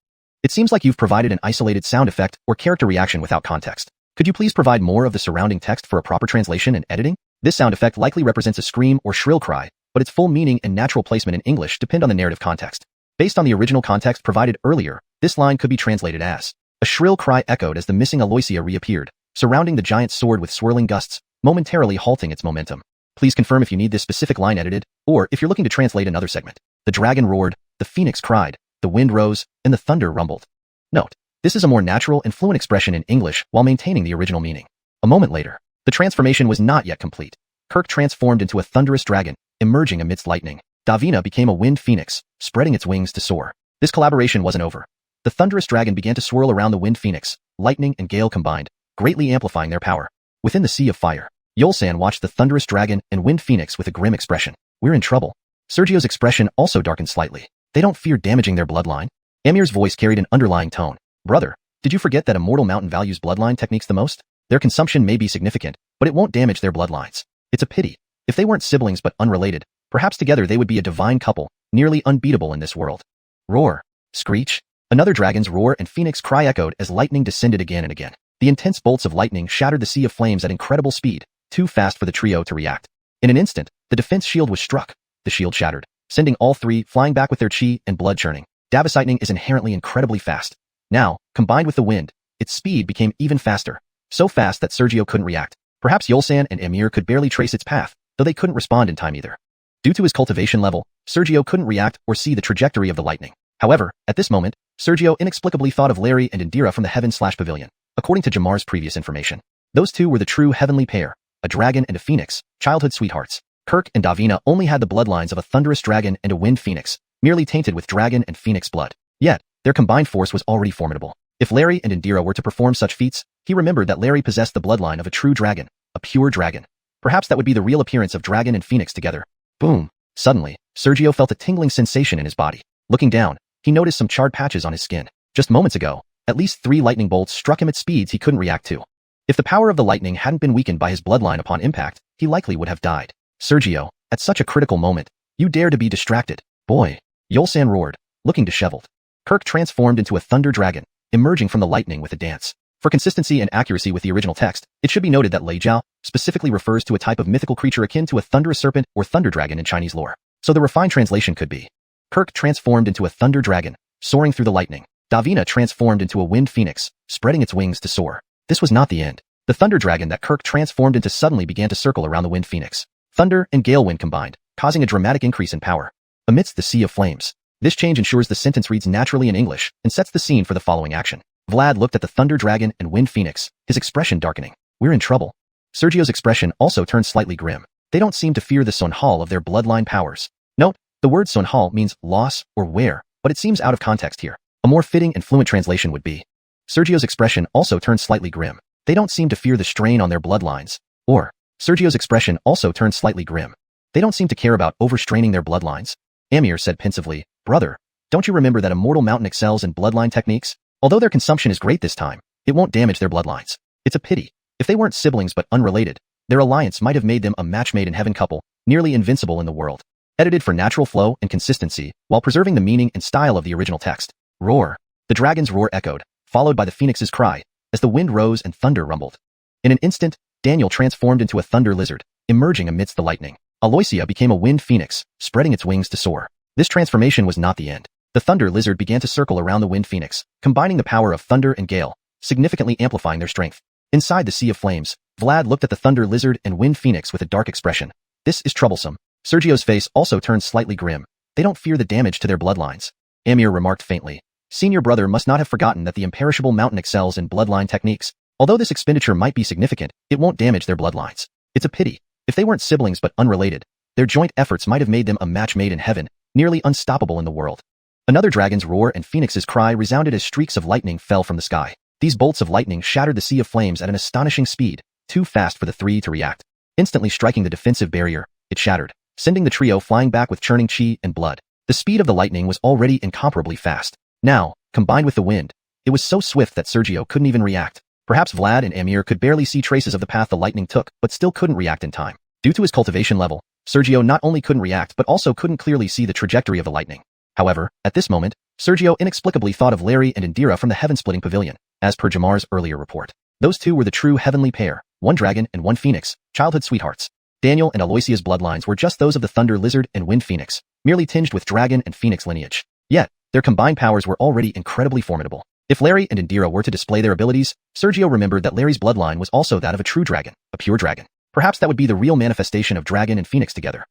It seems like you've provided an isolated sound effect or character reaction without context. Could you please provide more of the surrounding text for a proper translation and editing? This sound effect likely represents a scream or shrill cry, but its full meaning and natural placement in English depend on the narrative context. Based on the original context provided earlier, this line could be translated as, a shrill cry echoed as the missing Aloysia reappeared, surrounding the giant sword with swirling gusts, momentarily halting its momentum. Please confirm if you need this specific line edited, or if you're looking to translate another segment. The dragon roared, the phoenix cried, the wind rose, and the thunder rumbled. Note, this is a more natural and fluent expression in English while maintaining the original meaning. A moment later, the transformation was not yet complete. Kirk transformed into a thunderous dragon, emerging amidst lightning. Davina became a wind phoenix, spreading its wings to soar. This collaboration wasn't over. The thunderous dragon began to swirl around the wind phoenix, lightning and gale combined, greatly amplifying their power. Within the sea of fire, Yolsan watched the thunderous dragon and wind phoenix with a grim expression. We're in trouble. Sergio's expression also darkened slightly. They don't fear damaging their bloodline? Amir's voice carried an underlying tone. Brother, did you forget that a mortal mountain values bloodline techniques the most? Their consumption may be significant, but it won't damage their bloodlines. It's a pity. If they weren't siblings but unrelated, perhaps together they would be a divine couple, nearly unbeatable in this world. Roar. Screech. Another dragon's roar and phoenix cry echoed as lightning descended again and again. The intense bolts of lightning shattered the sea of flames at incredible speed, too fast for the trio to react. In an instant, the defense shield was struck. The shield shattered, sending all three flying back with their chi and blood churning. Lightning is inherently incredibly fast. Now, combined with the wind, its speed became even faster. So fast that Sergio couldn't react. Perhaps Yolsan and Emir could barely trace its path, though they couldn't respond in time either. Due to his cultivation level, Sergio couldn't react or see the trajectory of the lightning. However, at this moment, Sergio inexplicably thought of Larry and Indira from the Heaven/Pavilion. According to Jamar's previous information, those two were the true heavenly pair, a dragon and a phoenix, childhood sweethearts. Kirk and Davina only had the bloodlines of a thunderous dragon and a wind phoenix, merely tainted with dragon and phoenix blood. Yet, their combined force was already formidable. If Larry and Indira were to perform such feats, he remembered that Larry possessed the bloodline of a true dragon, a pure dragon. Perhaps that would be the real appearance of dragon and phoenix together. Boom. Suddenly, Sergio felt a tingling sensation in his body. Looking down, he noticed some charred patches on his skin. Just moments ago, at least 3 lightning bolts struck him at speeds he couldn't react to. If the power of the lightning hadn't been weakened by his bloodline upon impact, he likely would have died. Sergio, at such a critical moment, you dare to be distracted. Boy. Yolsan roared, looking disheveled. Kirk transformed into a thunder dragon, emerging from the lightning with a dance. For consistency and accuracy with the original text, it should be noted that Lei Jiao specifically refers to a type of mythical creature akin to a thunderous serpent or thunder dragon in Chinese lore. So the refined translation could be, Kirk transformed into a thunder dragon, soaring through the lightning. Davina transformed into a wind phoenix, spreading its wings to soar. This was not the end. The thunder dragon that Kirk transformed into suddenly began to circle around the wind phoenix. Thunder and gale wind combined, causing a dramatic increase in power. Amidst the sea of flames, this change ensures the sentence reads naturally in English and sets the scene for the following action. Vlad looked at the thunder dragon and wind phoenix, his expression darkening. We're in trouble. Sergio's expression also turned slightly grim. They don't seem to fear the Sonhal of their bloodline powers. Note, the word Sonhal means loss or wear, but it seems out of context here. A more fitting and fluent translation would be, Sergio's expression also turned slightly grim. They don't seem to fear the strain on their bloodlines. Or, Sergio's expression also turned slightly grim. They don't seem to care about overstraining their bloodlines. Amir said pensively, Brother, don't you remember that a mortal mountain excels in bloodline techniques? Although their consumption is great this time, it won't damage their bloodlines. It's a pity. If they weren't siblings but unrelated, their alliance might have made them a match made in heaven couple, nearly invincible in the world. Edited for natural flow and consistency, while preserving the meaning and style of the original text. Roar. The dragon's roar echoed, followed by the phoenix's cry, as the wind rose and thunder rumbled. In an instant, Daniel transformed into a thunder lizard, emerging amidst the lightning. Aloysia became a wind phoenix, spreading its wings to soar. This transformation was not the end. The thunder lizard began to circle around the wind phoenix, combining the power of thunder and gale, significantly amplifying their strength. Inside the sea of flames, Vlad looked at the thunder lizard and wind phoenix with a dark expression. This is troublesome. Sergio's face also turned slightly grim. They don't fear the damage to their bloodlines. Amir remarked faintly. Senior brother must not have forgotten that the imperishable mountain excels in bloodline techniques. Although this expenditure might be significant, it won't damage their bloodlines. It's a pity. If they weren't siblings but unrelated, their joint efforts might have made them a match made in heaven, nearly unstoppable in the world. Another dragon's roar and phoenix's cry resounded as streaks of lightning fell from the sky. These bolts of lightning shattered the sea of flames at an astonishing speed, too fast for the three to react. Instantly striking the defensive barrier, it shattered, sending the trio flying back with churning chi and blood. The speed of the lightning was already incomparably fast. Now, combined with the wind, it was so swift that Sergio couldn't even react. Perhaps Vlad and Amir could barely see traces of the path the lightning took, but still couldn't react in time. Due to his cultivation level, Sergio not only couldn't react but also couldn't clearly see the trajectory of the lightning. However, at this moment, Sergio inexplicably thought of Larry and Indira from the heaven-splitting pavilion, as per Jamar's earlier report. Those two were the true heavenly pair, one dragon and one phoenix, childhood sweethearts. Daniel and Aloysia's bloodlines were just those of the thunder lizard and wind phoenix, merely tinged with dragon and phoenix lineage. Yet, their combined powers were already incredibly formidable. If Larry and Indira were to display their abilities, Sergio remembered that Larry's bloodline was also that of a true dragon, a pure dragon. Perhaps that would be the real manifestation of dragon and phoenix together.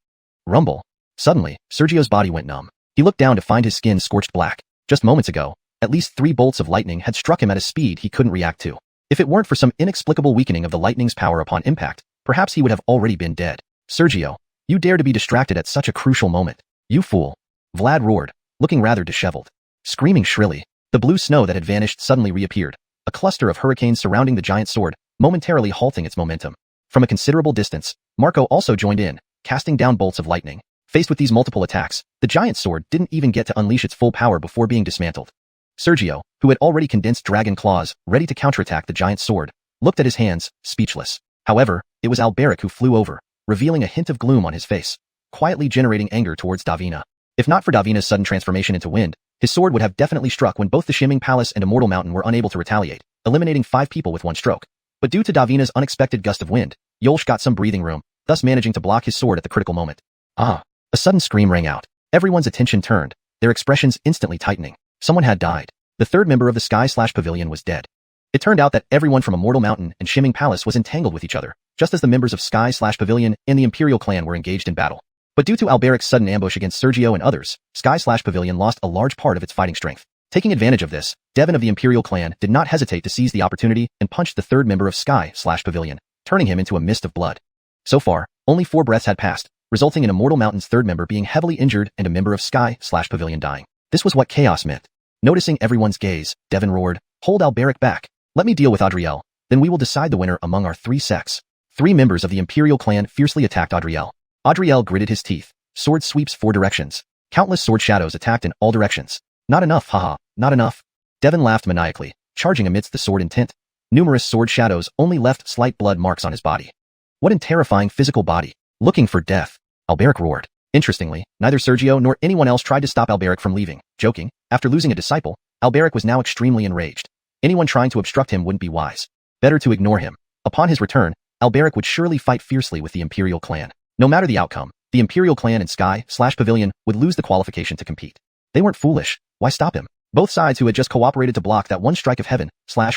Rumble. Suddenly, Sergio's body went numb. He looked down to find his skin scorched black. Just moments ago, at least 3 bolts of lightning had struck him at a speed he couldn't react to. If it weren't for some inexplicable weakening of the lightning's power upon impact, perhaps he would have already been dead. Sergio, you dare to be distracted at such a crucial moment. You fool. Vlad roared, looking rather disheveled. Screaming shrilly, the blue snow that had vanished suddenly reappeared, a cluster of hurricanes surrounding the giant sword, momentarily halting its momentum. From a considerable distance, Marco also joined in, casting down bolts of lightning. Faced with these multiple attacks, the giant sword didn't even get to unleash its full power before being dismantled. Sergio, who had already condensed dragon claws, ready to counterattack the giant sword, looked at his hands, speechless. However, it was Alberic who flew over, revealing a hint of gloom on his face, quietly generating anger towards Davina. If not for Davina's sudden transformation into wind, his sword would have definitely struck when both the Shimming Palace and Immortal Mountain were unable to retaliate, eliminating 5 people with one stroke. But due to Davina's unexpected gust of wind, Yolsh got some breathing room, thus managing to block his sword at the critical moment. Ah! A sudden scream rang out. Everyone's attention turned, their expressions instantly tightening. Someone had died. The third member of the Sky/Pavilion was dead. It turned out that everyone from Immortal Mountain and Shimming Palace was entangled with each other, just as the members of Sky/Pavilion and the Imperial clan were engaged in battle. But due to Alberic's sudden ambush against Sergio and others, Sky/Pavilion lost a large part of its fighting strength. Taking advantage of this, Devon of the Imperial clan did not hesitate to seize the opportunity and punched the third member of Sky/Pavilion, turning him into a mist of blood. So far, only 4 breaths had passed, resulting in Immortal Mountain's third member being heavily injured and a member of Sky/Pavilion dying. This was what chaos meant. Noticing everyone's gaze, Devon roared, "Hold Alberic back. Let me deal with Adriel, then we will decide the winner among our 3 sects." 3 members of the Imperial clan fiercely attacked Adriel. Adriel gritted his teeth, sword sweeps 4 directions. Countless sword shadows attacked in all directions. Not enough, haha, not enough. Devon laughed maniacally, charging amidst the sword intent. Numerous sword shadows only left slight blood marks on his body. What a terrifying physical body. Looking for death. Alberic roared. Interestingly, neither Sergio nor anyone else tried to stop Alberic from leaving. Joking, after losing a disciple, Alberic was now extremely enraged. Anyone trying to obstruct him wouldn't be wise. Better to ignore him. Upon his return, Alberic would surely fight fiercely with the Imperial clan. No matter the outcome, the Imperial clan and Sky/Pavilion would lose the qualification to compete. They weren't foolish. Why stop him? Both sides who had just cooperated to block that one strike of heaven,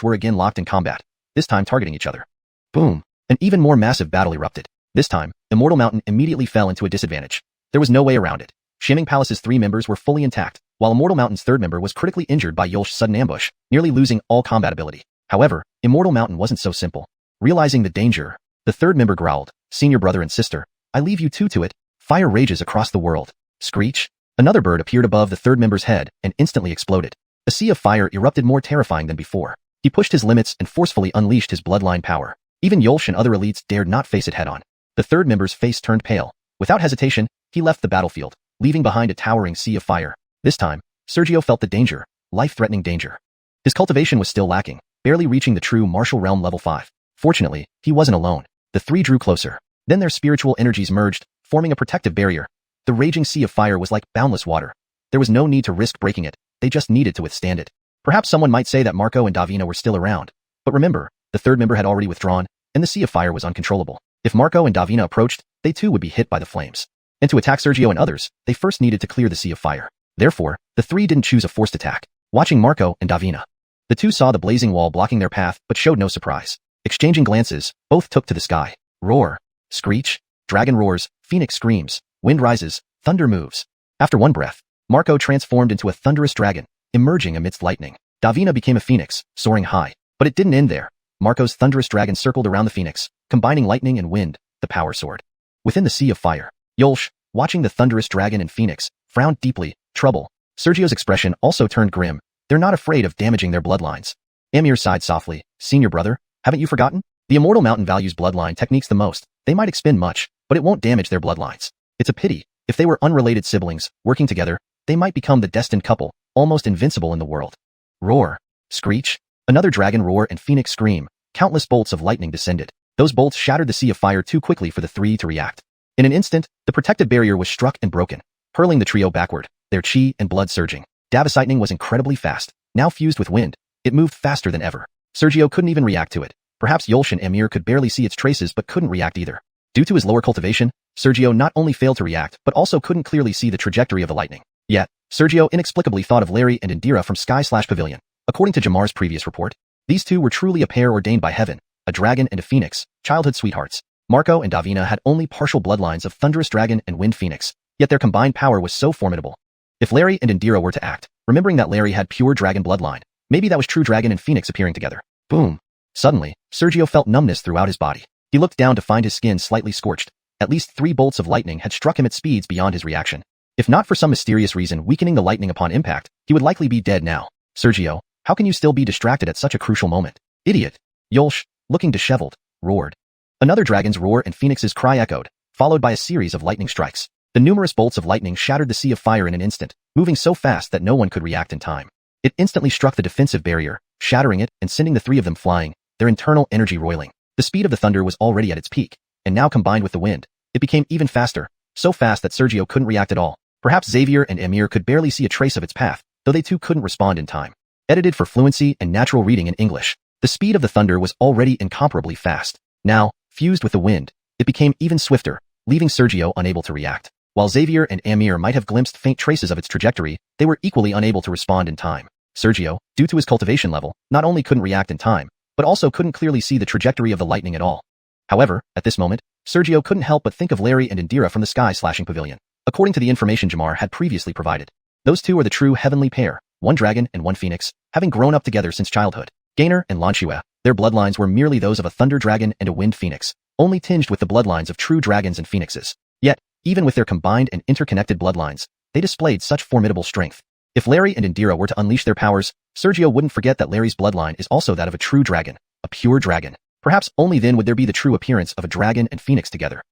were again locked in combat, this time targeting each other. Boom! An even more massive battle erupted. This time, Immortal Mountain immediately fell into a disadvantage. There was no way around it. Shimming Palace's 3 members were fully intact, while Immortal Mountain's third member was critically injured by Yolsh's sudden ambush, nearly losing all combat ability. However, Immortal Mountain wasn't so simple. Realizing the danger, the third member growled, "Senior brother and sister, I leave you two to it." Fire rages across the world. Screech! Another bird appeared above the third member's head and instantly exploded. A sea of fire erupted more terrifying than before. He pushed his limits and forcefully unleashed his bloodline power. Even Yolsh and other elites dared not face it head-on. The third member's face turned pale. Without hesitation, he left the battlefield, leaving behind a towering sea of fire. This time, Sergio felt the danger, life-threatening danger. His cultivation was still lacking, barely reaching the true martial realm level 5. Fortunately, he wasn't alone. The three drew closer. Then their spiritual energies merged, forming a protective barrier. The raging sea of fire was like boundless water. There was no need to risk breaking it, they just needed to withstand it. Perhaps someone might say that Marco and Davina were still around. But remember, the third member had already withdrawn, and the sea of fire was uncontrollable. If Marco and Davina approached, they too would be hit by the flames. And to attack Sergio and others, they first needed to clear the sea of fire. Therefore, the three didn't choose a forced attack. Watching Marco and Davina, the two saw the blazing wall blocking their path but showed no surprise. Exchanging glances, both took to the sky. Roar. Screech. Dragon roars. Phoenix screams. Wind rises. Thunder moves. After one breath, Marco transformed into a thunderous dragon, emerging amidst lightning. Davina became a phoenix, soaring high. But it didn't end there. Marco's thunderous dragon circled around the phoenix, combining lightning and wind, the power sword. Within the sea of fire, Yolsh, watching the thunderous dragon and phoenix, frowned deeply. Trouble. Sergio's expression also turned grim. They're not afraid of damaging their bloodlines. Amir sighed softly. Senior brother, haven't you forgotten? The immortal mountain values bloodline techniques the most. They might expend much, but it won't damage their bloodlines. It's a pity. If they were unrelated siblings, working together, they might become the destined couple, almost invincible in the world. Roar. Screech. Another dragon roar and phoenix scream. Countless bolts of lightning descended. Those bolts shattered the sea of fire too quickly for the three to react. In an instant, the protective barrier was struck and broken, hurling the trio backward, their chi and blood surging. Davis lightning was incredibly fast, now fused with wind. It moved faster than ever. Sergio couldn't even react to it. Perhaps Yolsh and Amir could barely see its traces but couldn't react either. Due to his lower cultivation, Sergio not only failed to react but also couldn't clearly see the trajectory of the lightning. Yet, Sergio inexplicably thought of Larry and Indira from Sky/Pavilion. According to Jamar's previous report, these two were truly a pair ordained by heaven, a dragon and a phoenix, childhood sweethearts. Marco and Davina had only partial bloodlines of thunderous dragon and wind phoenix, yet their combined power was so formidable. If Larry and Indira were to act, remembering that Larry had pure dragon bloodline, maybe that was true dragon and phoenix appearing together. Boom. Suddenly, Sergio felt numbness throughout his body. He looked down to find his skin slightly scorched. At least 3 bolts of lightning had struck him at speeds beyond his reaction. If not for some mysterious reason weakening the lightning upon impact, he would likely be dead now. Sergio, how can you still be distracted at such a crucial moment? Idiot. Yolsh, looking disheveled, roared. Another dragon's roar and phoenix's cry echoed, followed by a series of lightning strikes. The numerous bolts of lightning shattered the sea of fire in an instant, moving so fast that no one could react in time. It instantly struck the defensive barrier, shattering it and sending the 3 of them flying, their internal energy roiling. The speed of the thunder was already at its peak, and now combined with the wind, it became even faster, so fast that Sergio couldn't react at all. Perhaps Xavier and Amir could barely see a trace of its path, though they too couldn't respond in time. Edited for fluency and natural reading in English. The speed of the thunder was already incomparably fast. Now, fused with the wind, it became even swifter, leaving Sergio unable to react. While Xavier and Amir might have glimpsed faint traces of its trajectory, they were equally unable to respond in time. Sergio, due to his cultivation level, not only couldn't react in time, but also couldn't clearly see the trajectory of the lightning at all. However, at this moment, Sergio couldn't help but think of Larry and Indira from the Sky/Pavilion. According to the information Jamar had previously provided, those two are the true heavenly pair, one dragon and one phoenix, having grown up together since childhood. Gainer and Lanxue, their bloodlines were merely those of a thunder dragon and a wind phoenix, only tinged with the bloodlines of true dragons and phoenixes. Yet, even with their combined and interconnected bloodlines, they displayed such formidable strength. If Larry and Indira were to unleash their powers, Sergio wouldn't forget that Larry's bloodline is also that of a true dragon, a pure dragon. Perhaps only then would there be the true appearance of a dragon and phoenix together.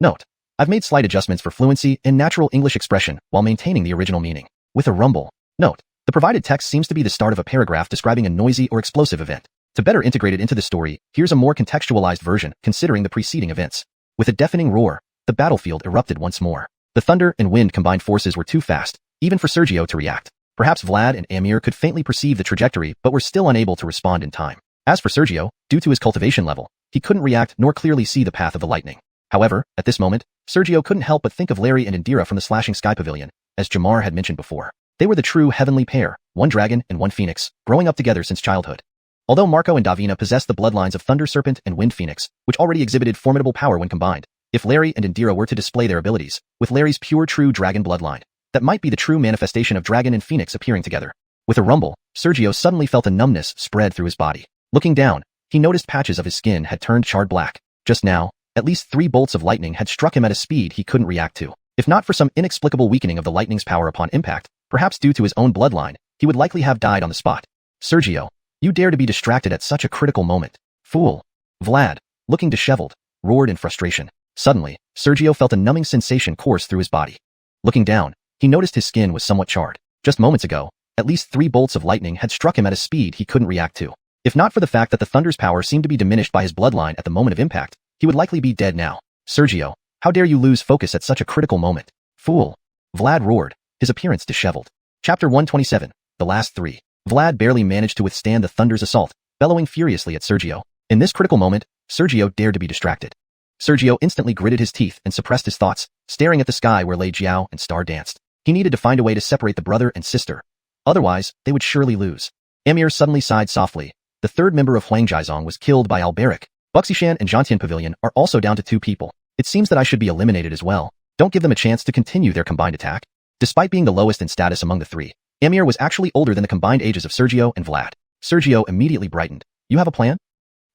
Note: I've made slight adjustments for fluency and natural English expression while maintaining the original meaning. With a rumble. Note: the provided text seems to be the start of a paragraph describing a noisy or explosive event. To better integrate it into the story, here's a more contextualized version considering the preceding events. With a deafening roar, the battlefield erupted once more. The thunder and wind combined forces were too fast, even for Sergio to react. Perhaps Vlad and Amir could faintly perceive the trajectory but were still unable to respond in time. As for Sergio, due to his cultivation level, he couldn't react nor clearly see the path of the lightning. However, at this moment, Sergio couldn't help but think of Larry and Indira from the Slashing Sky Pavilion, as Jamar had mentioned before. They were the true heavenly pair, one dragon and one phoenix, growing up together since childhood. Although Marco and Davina possessed the bloodlines of Thunder Serpent and Wind Phoenix, which already exhibited formidable power when combined, if Larry and Indira were to display their abilities, with Larry's pure true dragon bloodline, that might be the true manifestation of dragon and phoenix appearing together. With a rumble, Sergio suddenly felt a numbness spread through his body. Looking down, he noticed patches of his skin had turned charred black. Just now, at least 3 bolts of lightning had struck him at a speed he couldn't react to. If not for some inexplicable weakening of the lightning's power upon impact, perhaps due to his own bloodline, he would likely have died on the spot. Sergio, you dare to be distracted at such a critical moment. Fool. Vlad, looking disheveled, roared in frustration. Suddenly, Sergio felt a numbing sensation course through his body. Looking down, he noticed his skin was somewhat charred. Just moments ago, at least 3 bolts of lightning had struck him at a speed he couldn't react to. If not for the fact that the thunder's power seemed to be diminished by his bloodline at the moment of impact, he would likely be dead now. Sergio, how dare you lose focus at such a critical moment? Fool! Vlad roared, his appearance disheveled. Chapter 127, The Last Three. Vlad barely managed to withstand the thunder's assault, bellowing furiously at Sergio. In this critical moment, Sergio dared to be distracted. Sergio instantly gritted his teeth and suppressed his thoughts, staring at the sky where Lei Jiao and Star danced. He needed to find a way to separate the brother and sister. Otherwise, they would surely lose. Emir suddenly sighed softly. The third member of Huangjizong was killed by Alberic. Wuxia and Zhantian Pavilion are also down to 2 people. It seems that I should be eliminated as well. Don't give them a chance to continue their combined attack. Despite being the lowest in status among the 3, Emir was actually older than the combined ages of Sergio and Vlad. Sergio immediately brightened. You have a plan?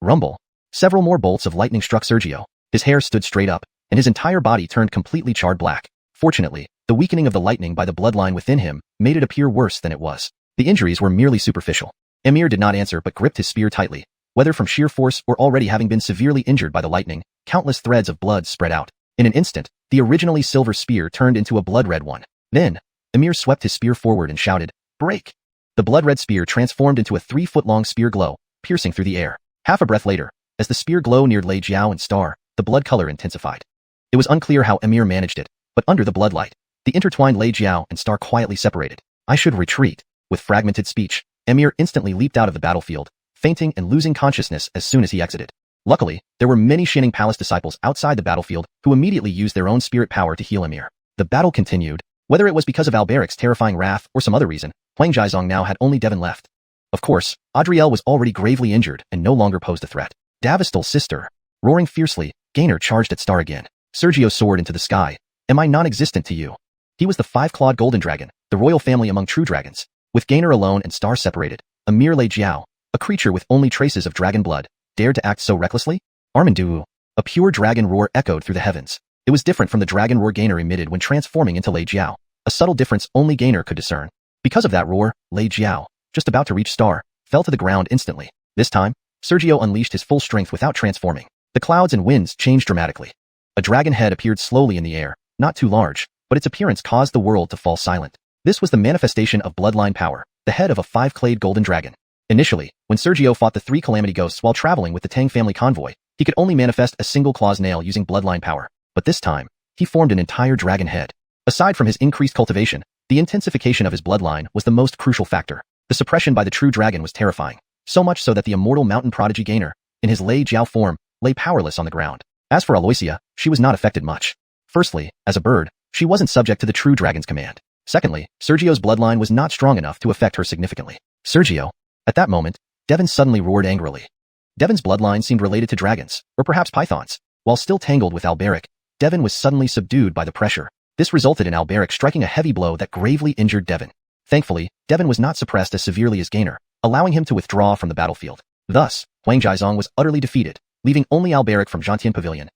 Rumble. Several more bolts of lightning struck Sergio. His hair stood straight up, and his entire body turned completely charred black. Fortunately, the weakening of the lightning by the bloodline within him made it appear worse than it was. The injuries were merely superficial. Emir did not answer but gripped his spear tightly. Whether from sheer force or already having been severely injured by the lightning, countless threads of blood spread out. In an instant, the originally silver spear turned into a blood-red one. Then, Emir swept his spear forward and shouted, "Break!" The blood-red spear transformed into a 3-foot-long spear glow, piercing through the air. Half a breath later, as the spear glow neared Lei Jiao and Star, the blood color intensified. It was unclear how Emir managed it, but under the bloodlight, the intertwined Lei Jiao and Star quietly separated. I should retreat. With fragmented speech, Emir instantly leaped out of the battlefield, fainting and losing consciousness as soon as he exited. Luckily, there were many Shining Palace disciples outside the battlefield who immediately used their own spirit power to heal Emir. The battle continued. Whether it was because of Alberic's terrifying wrath or some other reason, Huangjizong now had only Devin left. Of course, Adriel was already gravely injured and no longer posed a threat. Davistal's sister. Roaring fiercely, Gainer charged at Star again. Sergio soared into the sky. Am I non-existent to you? He was the 5-clawed golden dragon, the royal family among true dragons. With Gainer alone and Star separated, a mere Lei Jiao, a creature with only traces of dragon blood, dared to act so recklessly? Armandu. A pure dragon roar echoed through the heavens. It was different from the dragon roar Gainer emitted when transforming into Lei Jiao, a subtle difference only Gainer could discern. Because of that roar, Lei Jiao, just about to reach Star, fell to the ground instantly. This time, Sergio unleashed his full strength without transforming. The clouds and winds changed dramatically. A dragon head appeared slowly in the air, not too large, but its appearance caused the world to fall silent. This was the manifestation of bloodline power, the head of a 5-clawed golden dragon. Initially, when Sergio fought the 3 Calamity Ghosts while traveling with the Tang family convoy, he could only manifest a single claw's nail using bloodline power. But this time, he formed an entire dragon head. Aside from his increased cultivation, the intensification of his bloodline was the most crucial factor. The suppression by the true dragon was terrifying, so much so that the immortal mountain prodigy Gainer, in his Lei Jiao form, lay powerless on the ground. As for Aloysia, she was not affected much. Firstly, as a bird, she wasn't subject to the true dragon's command. Secondly, Sergio's bloodline was not strong enough to affect her significantly. Sergio. At that moment, Devin suddenly roared angrily. Devin's bloodline seemed related to dragons, or perhaps pythons. While still tangled with Alberic, Devin was suddenly subdued by the pressure. This resulted in Alberic striking a heavy blow that gravely injured Devin. Thankfully, Devin was not suppressed as severely as Gainer, allowing him to withdraw from the battlefield. Thus, Huangjizong was utterly defeated, leaving only Alberic from Zhantian Pavilion.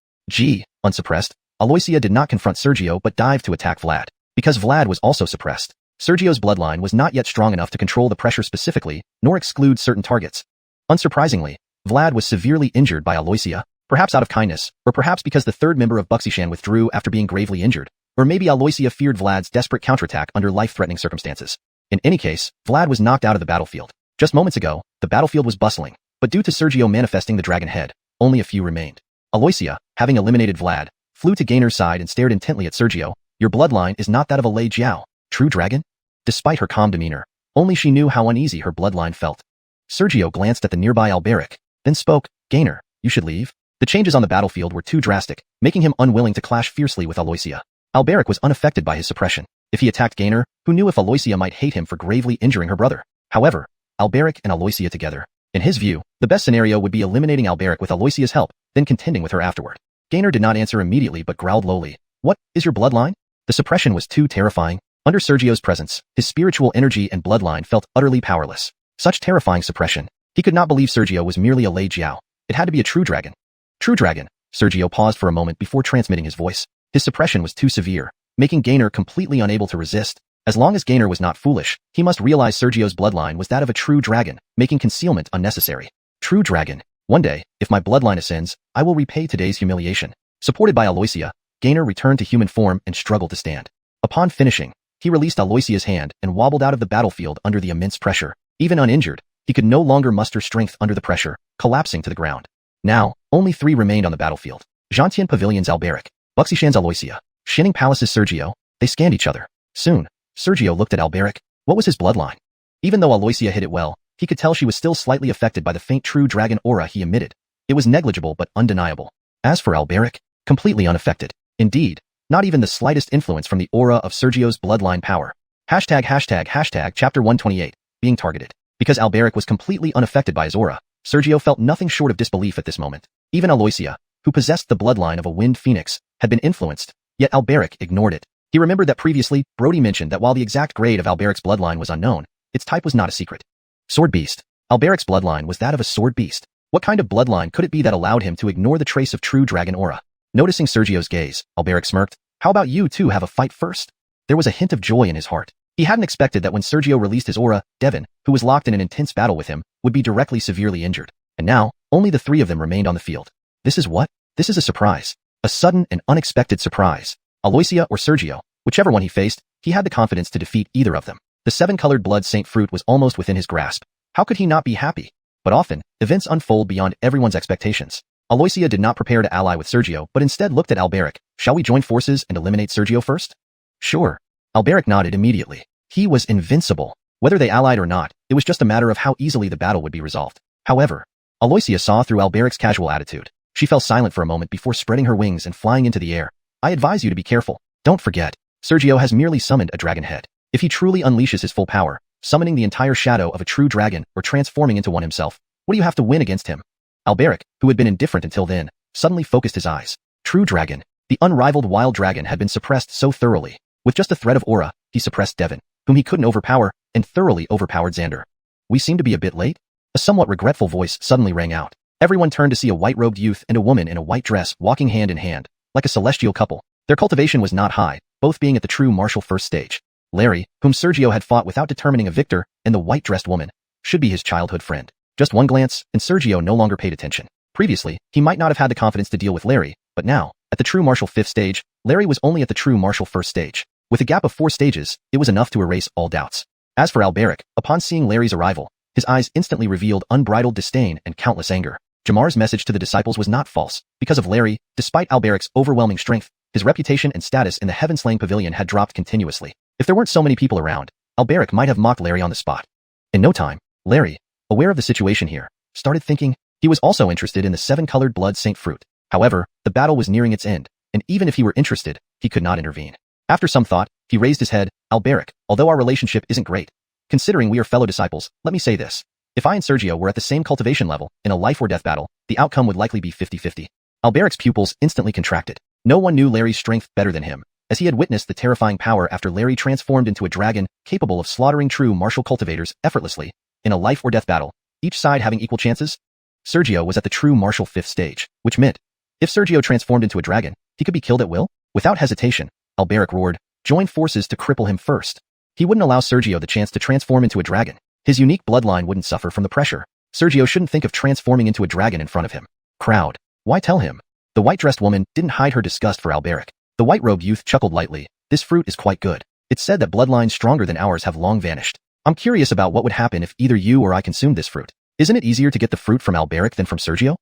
Unsuppressed, Aloysia did not confront Sergio but dived to attack Vlad. Because Vlad was also suppressed, Sergio's bloodline was not yet strong enough to control the pressure specifically, nor exclude certain targets. Unsurprisingly, Vlad was severely injured by Aloysia, perhaps out of kindness, or perhaps because the third member of Wuxia withdrew after being gravely injured, or maybe Aloysia feared Vlad's desperate counterattack under life-threatening circumstances. In any case, Vlad was knocked out of the battlefield. Just moments ago, the battlefield was bustling, but due to Sergio manifesting the dragon head, only a few remained. Aloysia, having eliminated Vlad, flew to Gainer's side and stared intently at Sergio. Your bloodline is not that of a Lei Jiao, true dragon? Despite her calm demeanor, only she knew how uneasy her bloodline felt. Sergio glanced at the nearby Alberic, then spoke, Gainer, you should leave. The changes on the battlefield were too drastic, making him unwilling to clash fiercely with Aloysia. Alberic was unaffected by his suppression. If he attacked Gainer, who knew if Aloysia might hate him for gravely injuring her brother? However, Alberic and Aloysia together. In his view, the best scenario would be eliminating Alberic with Aloysia's help, then contending with her afterward. Gainer did not answer immediately but growled lowly. What, is your bloodline? The suppression was too terrifying. Under Sergio's presence, his spiritual energy and bloodline felt utterly powerless. Such terrifying suppression. He could not believe Sergio was merely a Lei Jiao. It had to be a true dragon. True dragon. Sergio paused for a moment before transmitting his voice. His suppression was too severe, making Gainer completely unable to resist. As long as Gainer was not foolish, he must realize Sergio's bloodline was that of a true dragon, making concealment unnecessary. True dragon. One day, if my bloodline ascends, I will repay today's humiliation. Supported by Aloysia, Gainer returned to human form and struggled to stand. Upon finishing, he released Aloysia's hand and wobbled out of the battlefield under the immense pressure. Even uninjured, He could no longer muster strength under the pressure, collapsing to the ground. Now, only 3 remained on the battlefield. Xianxia Pavilion's Alberic, Wuxia's Aloysia, Shining Palace's Sergio. They scanned each other. Soon, Sergio looked at Alberic. What was his bloodline? Even though Aloysia hid it well, he could tell she was still slightly affected by the faint true dragon aura he emitted. It was negligible but undeniable. As for Alberic, completely unaffected. Indeed, not even the slightest influence from the aura of Sergio's bloodline power. Chapter 128, being targeted. Because Alberic was completely unaffected by his aura, Sergio felt nothing short of disbelief at this moment. Even Aloysia, who possessed the bloodline of a wind phoenix, had been influenced, yet Alberic ignored it. He remembered that previously, Brody mentioned that while the exact grade of Alberic's bloodline was unknown, its type was not a secret. Sword beast. Alberic's bloodline was that of a sword beast. What kind of bloodline could it be that allowed him to ignore the trace of true dragon aura? Noticing Sergio's gaze, Alberic smirked. How about you two have a fight first? There was a hint of joy in his heart. He hadn't expected that when Sergio released his aura, Devon, who was locked in an intense battle with him, would be directly severely injured. And now, only the 3 of them remained on the field. This is what? This is a surprise. A sudden and unexpected surprise. Aloysia or Sergio, whichever one he faced, he had the confidence to defeat either of them. The 7-colored blood saint fruit was almost within his grasp. How could he not be happy? But often, events unfold beyond everyone's expectations. Aloysia did not prepare to ally with Sergio, but instead looked at Alberic. Shall we join forces and eliminate Sergio first? Sure. Alberic nodded immediately. He was invincible. Whether they allied or not, it was just a matter of how easily the battle would be resolved. However, Aloysia saw through Alberic's casual attitude. She fell silent for a moment before spreading her wings and flying into the air. I advise you to be careful. Don't forget, Sergio has merely summoned a dragon head. If he truly unleashes his full power, summoning the entire shadow of a true dragon or transforming into one himself, what do you have to win against him? Alberic, who had been indifferent until then, suddenly focused his eyes. True dragon. The unrivaled wild dragon had been suppressed so thoroughly. With just a thread of aura, he suppressed Devon, whom he couldn't overpower, and thoroughly overpowered Xander. We seem to be a bit late? A somewhat regretful voice suddenly rang out. Everyone turned to see a white-robed youth and a woman in a white dress walking hand in hand, like a celestial couple. Their cultivation was not high, both being at the true martial first stage. Larry, whom Sergio had fought without determining a victor, and the white-dressed woman, should be his childhood friend. Just one glance, and Sergio no longer paid attention. Previously, he might not have had the confidence to deal with Larry, but now, at the true martial 5th stage, Larry was only at the true martial 1st stage. With a gap of 4 stages, it was enough to erase all doubts. As for Alberic, upon seeing Larry's arrival, his eyes instantly revealed unbridled disdain and countless anger. Jamar's message to the disciples was not false. Because of Larry, despite Alberic's overwhelming strength, his reputation and status in the Heaven-Slaying Pavilion had dropped continuously. If there weren't so many people around, Alberic might have mocked Larry on the spot. In no time, Larry, aware of the situation here, started thinking. He was also interested in the 7-colored blood saint fruit. However, the battle was nearing its end, and even if he were interested, he could not intervene. After some thought, he raised his head. Alberic, although our relationship isn't great, considering we are fellow disciples, let me say this. If I and Sergio were at the same cultivation level, in a life or death battle, the outcome would likely be 50-50. Alberic's pupils instantly contracted. No one knew Larry's strength better than him, as he had witnessed the terrifying power after Larry transformed into a dragon, capable of slaughtering true martial cultivators effortlessly, in a life or death battle, each side having equal chances. Sergio was at the true martial 5th stage, which meant, if Sergio transformed into a dragon, he could be killed at will? Without hesitation, Alberic roared, join forces to cripple him first. He wouldn't allow Sergio the chance to transform into a dragon. His unique bloodline wouldn't suffer from the pressure. Sergio shouldn't think of transforming into a dragon in front of him. Crowd. Why tell him? The white-dressed woman didn't hide her disgust for Alberic. The white-robed youth chuckled lightly. This fruit is quite good. It's said that bloodlines stronger than ours have long vanished. I'm curious about what would happen if either you or I consumed this fruit. Isn't it easier to get the fruit from Alberic than from Sergio?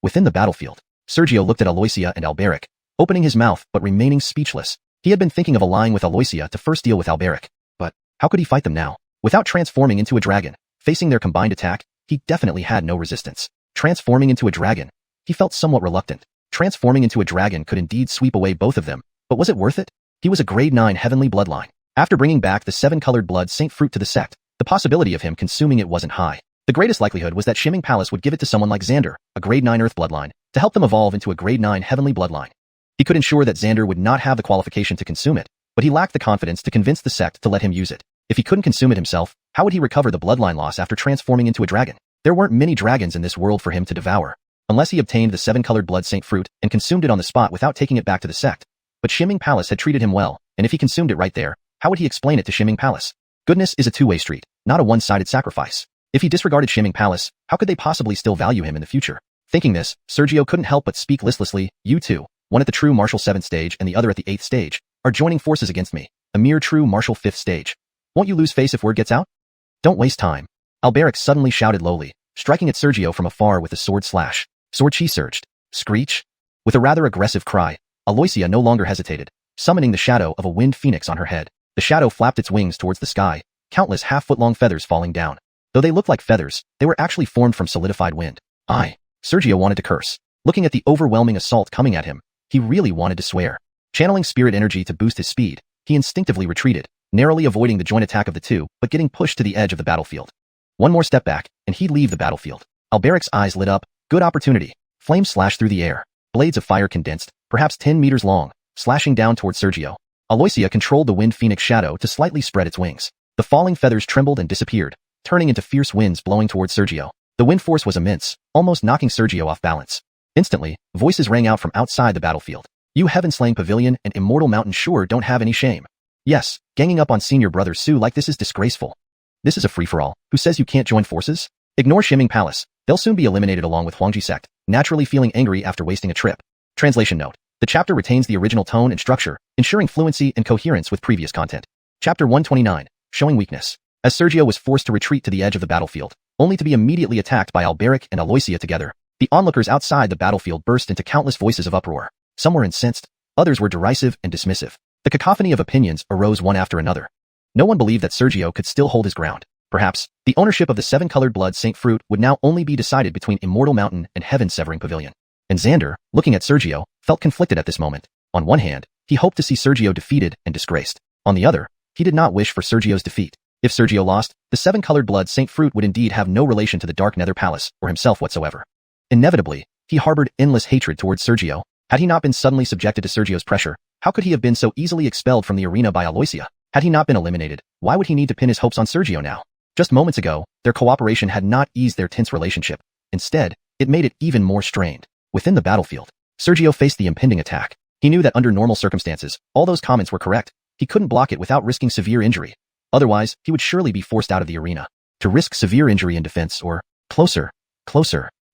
Within the battlefield, Sergio looked at Aloysia and Alberic, opening his mouth but remaining speechless. He had been thinking of allying with Aloysia to first deal with Alberic. But how could he fight them now? Without transforming into a dragon, facing their combined attack, he definitely had no resistance. Transforming into a dragon, he felt somewhat reluctant. Transforming into a dragon could indeed sweep away both of them, but was it worth it? He was a grade 9 heavenly bloodline. After bringing back the 7-colored blood saint fruit to the sect, the possibility of him consuming it wasn't high. The greatest likelihood was that Xianxia Palace would give it to someone like Xander, a grade 9 earth bloodline, to help them evolve into a grade 9 heavenly bloodline. He could ensure that Xander would not have the qualification to consume it, but he lacked the confidence to convince the sect to let him use it. If he couldn't consume it himself, how would he recover the bloodline loss after transforming into a dragon? There weren't many dragons in this world for him to devour, unless he obtained the 7-colored blood saint fruit and consumed it on the spot without taking it back to the sect. But Xianxia Palace had treated him well, and if he consumed it right there, how would he explain it to Xianxia Palace? Goodness is a two-way street, not a one-sided sacrifice. If he disregarded Xianxia Palace, how could they possibly still value him in the future? Thinking this, Sergio couldn't help but speak listlessly. You two, one at the true martial 7th stage and the other at the 8th stage, are joining forces against me, a mere true martial 5th stage. Won't you lose face if word gets out? Don't waste time. Alberic suddenly shouted lowly, striking at Sergio from afar with a sword slash. Sword chi surged. Screech? With a rather aggressive cry, Aloysia no longer hesitated, summoning the shadow of a wind phoenix on her head. The shadow flapped its wings towards the sky, countless half-foot-long feathers falling down. Though they looked like feathers, they were actually formed from solidified wind. Sergio wanted to curse. Looking at the overwhelming assault coming at him, he really wanted to swear. Channeling spirit energy to boost his speed, he instinctively retreated, narrowly avoiding the joint attack of the two, but getting pushed to the edge of the battlefield. One more step back, and he'd leave the battlefield. Alberic's eyes lit up. Good opportunity. Flames slashed through the air. Blades of fire condensed, perhaps 10 meters long, slashing down towards Sergio. Aloysia controlled the wind phoenix shadow to slightly spread its wings. The falling feathers trembled and disappeared, turning into fierce winds blowing towards Sergio. The wind force was immense, almost knocking Sergio off balance. Instantly, voices rang out from outside the battlefield. You heaven-slaying pavilion and immortal mountain sure don't have any shame. Yes, ganging up on senior brother Sue like this is disgraceful. This is a free-for-all. Who says you can't join forces? Ignore Shimming Palace. They'll soon be eliminated along with Huangji sect, naturally feeling angry after wasting a trip. Translation note. The chapter retains the original tone and structure, ensuring fluency and coherence with previous content. Chapter 129. Showing weakness. As Sergio was forced to retreat to the edge of the battlefield, only to be immediately attacked by Alberic and Aloysia together, the onlookers outside the battlefield burst into countless voices of uproar. Some were incensed, others were derisive and dismissive. The cacophony of opinions arose one after another. No one believed that Sergio could still hold his ground. Perhaps, the ownership of the seven-colored blood Saint Fruit would now only be decided between Immortal Mountain and Heaven-Severing Pavilion. And Xander, looking at Sergio, felt conflicted at this moment. On one hand, he hoped to see Sergio defeated and disgraced. On the other, he did not wish for Sergio's defeat. If Sergio lost, the seven-colored blood Saint Fruit would indeed have no relation to the Dark Nether Palace or himself whatsoever. Inevitably, he harbored endless hatred towards Sergio. Had he not been suddenly subjected to Sergio's pressure, how could he have been so easily expelled from the arena by Aloysia? Had he not been eliminated, why would he need to pin his hopes on Sergio now? Just moments ago, their cooperation had not eased their tense relationship. Instead, it made it even more strained. Within the battlefield, Sergio faced the impending attack. He knew that under normal circumstances, all those comments were correct. He couldn't block it without risking severe injury. Otherwise, he would surely be forced out of the arena. To risk severe injury in defense or, closer.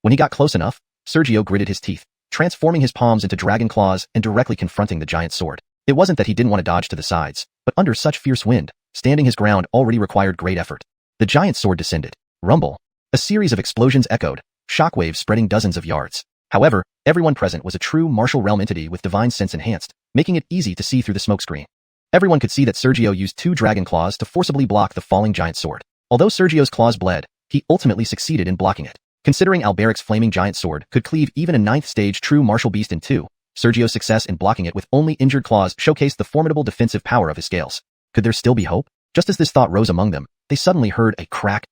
When he got close enough, Sergio gritted his teeth, transforming his palms into dragon claws and directly confronting the giant sword. It wasn't that he didn't want to dodge to the sides, but under such fierce wind, standing his ground already required great effort. The giant sword descended. Rumble. A series of explosions echoed, shockwaves spreading dozens of yards. However, everyone present was a true martial realm entity with divine sense enhanced, making it easy to see through the smokescreen. Everyone could see that Sergio used 2 dragon claws to forcibly block the falling giant sword. Although Sergio's claws bled, he ultimately succeeded in blocking it. Considering Alberic's flaming giant sword could cleave even a 9th stage true martial beast in two, Sergio's success in blocking it with only injured claws showcased the formidable defensive power of his scales. Could there still be hope? Just as this thought rose among them, they suddenly heard a crack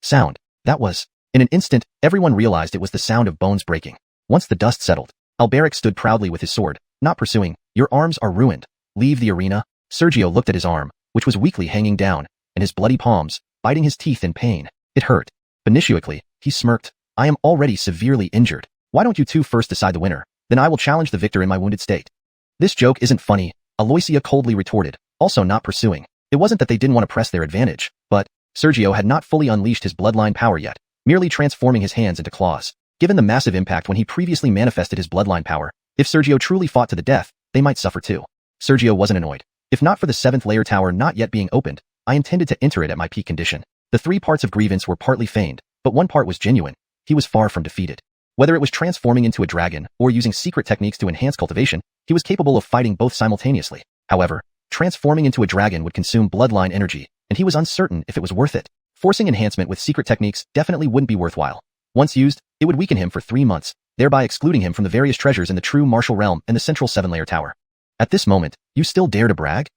sound. That was. In an instant, everyone realized it was the sound of bones breaking. Once the dust settled, Alberic stood proudly with his sword, not pursuing. Your arms are ruined. Leave the arena. Sergio looked at his arm, which was weakly hanging down, and his bloody palms, biting his teeth in pain. It hurt. Benignantly, he smirked. I am already severely injured. Why don't you two first decide the winner? Then I will challenge the victor in my wounded state. This joke isn't funny, Aloysia coldly retorted, also not pursuing. It wasn't that they didn't want to press their advantage, but Sergio had not fully unleashed his bloodline power yet, merely transforming his hands into claws. Given the massive impact when he previously manifested his bloodline power, if Sergio truly fought to the death, they might suffer too. Sergio wasn't annoyed. If not for the 7th layer tower not yet being opened, I intended to enter it at my peak condition. The 3 parts of grievance were partly feigned, but one part was genuine. He was far from defeated. Whether it was transforming into a dragon or using secret techniques to enhance cultivation, he was capable of fighting both simultaneously. However, transforming into a dragon would consume bloodline energy, and he was uncertain if it was worth it. Forcing enhancement with secret techniques definitely wouldn't be worthwhile. Once used, it would weaken him for 3 months, thereby excluding him from the various treasures in the true martial realm and the central 7-layer tower. At this moment, you still dare to brag?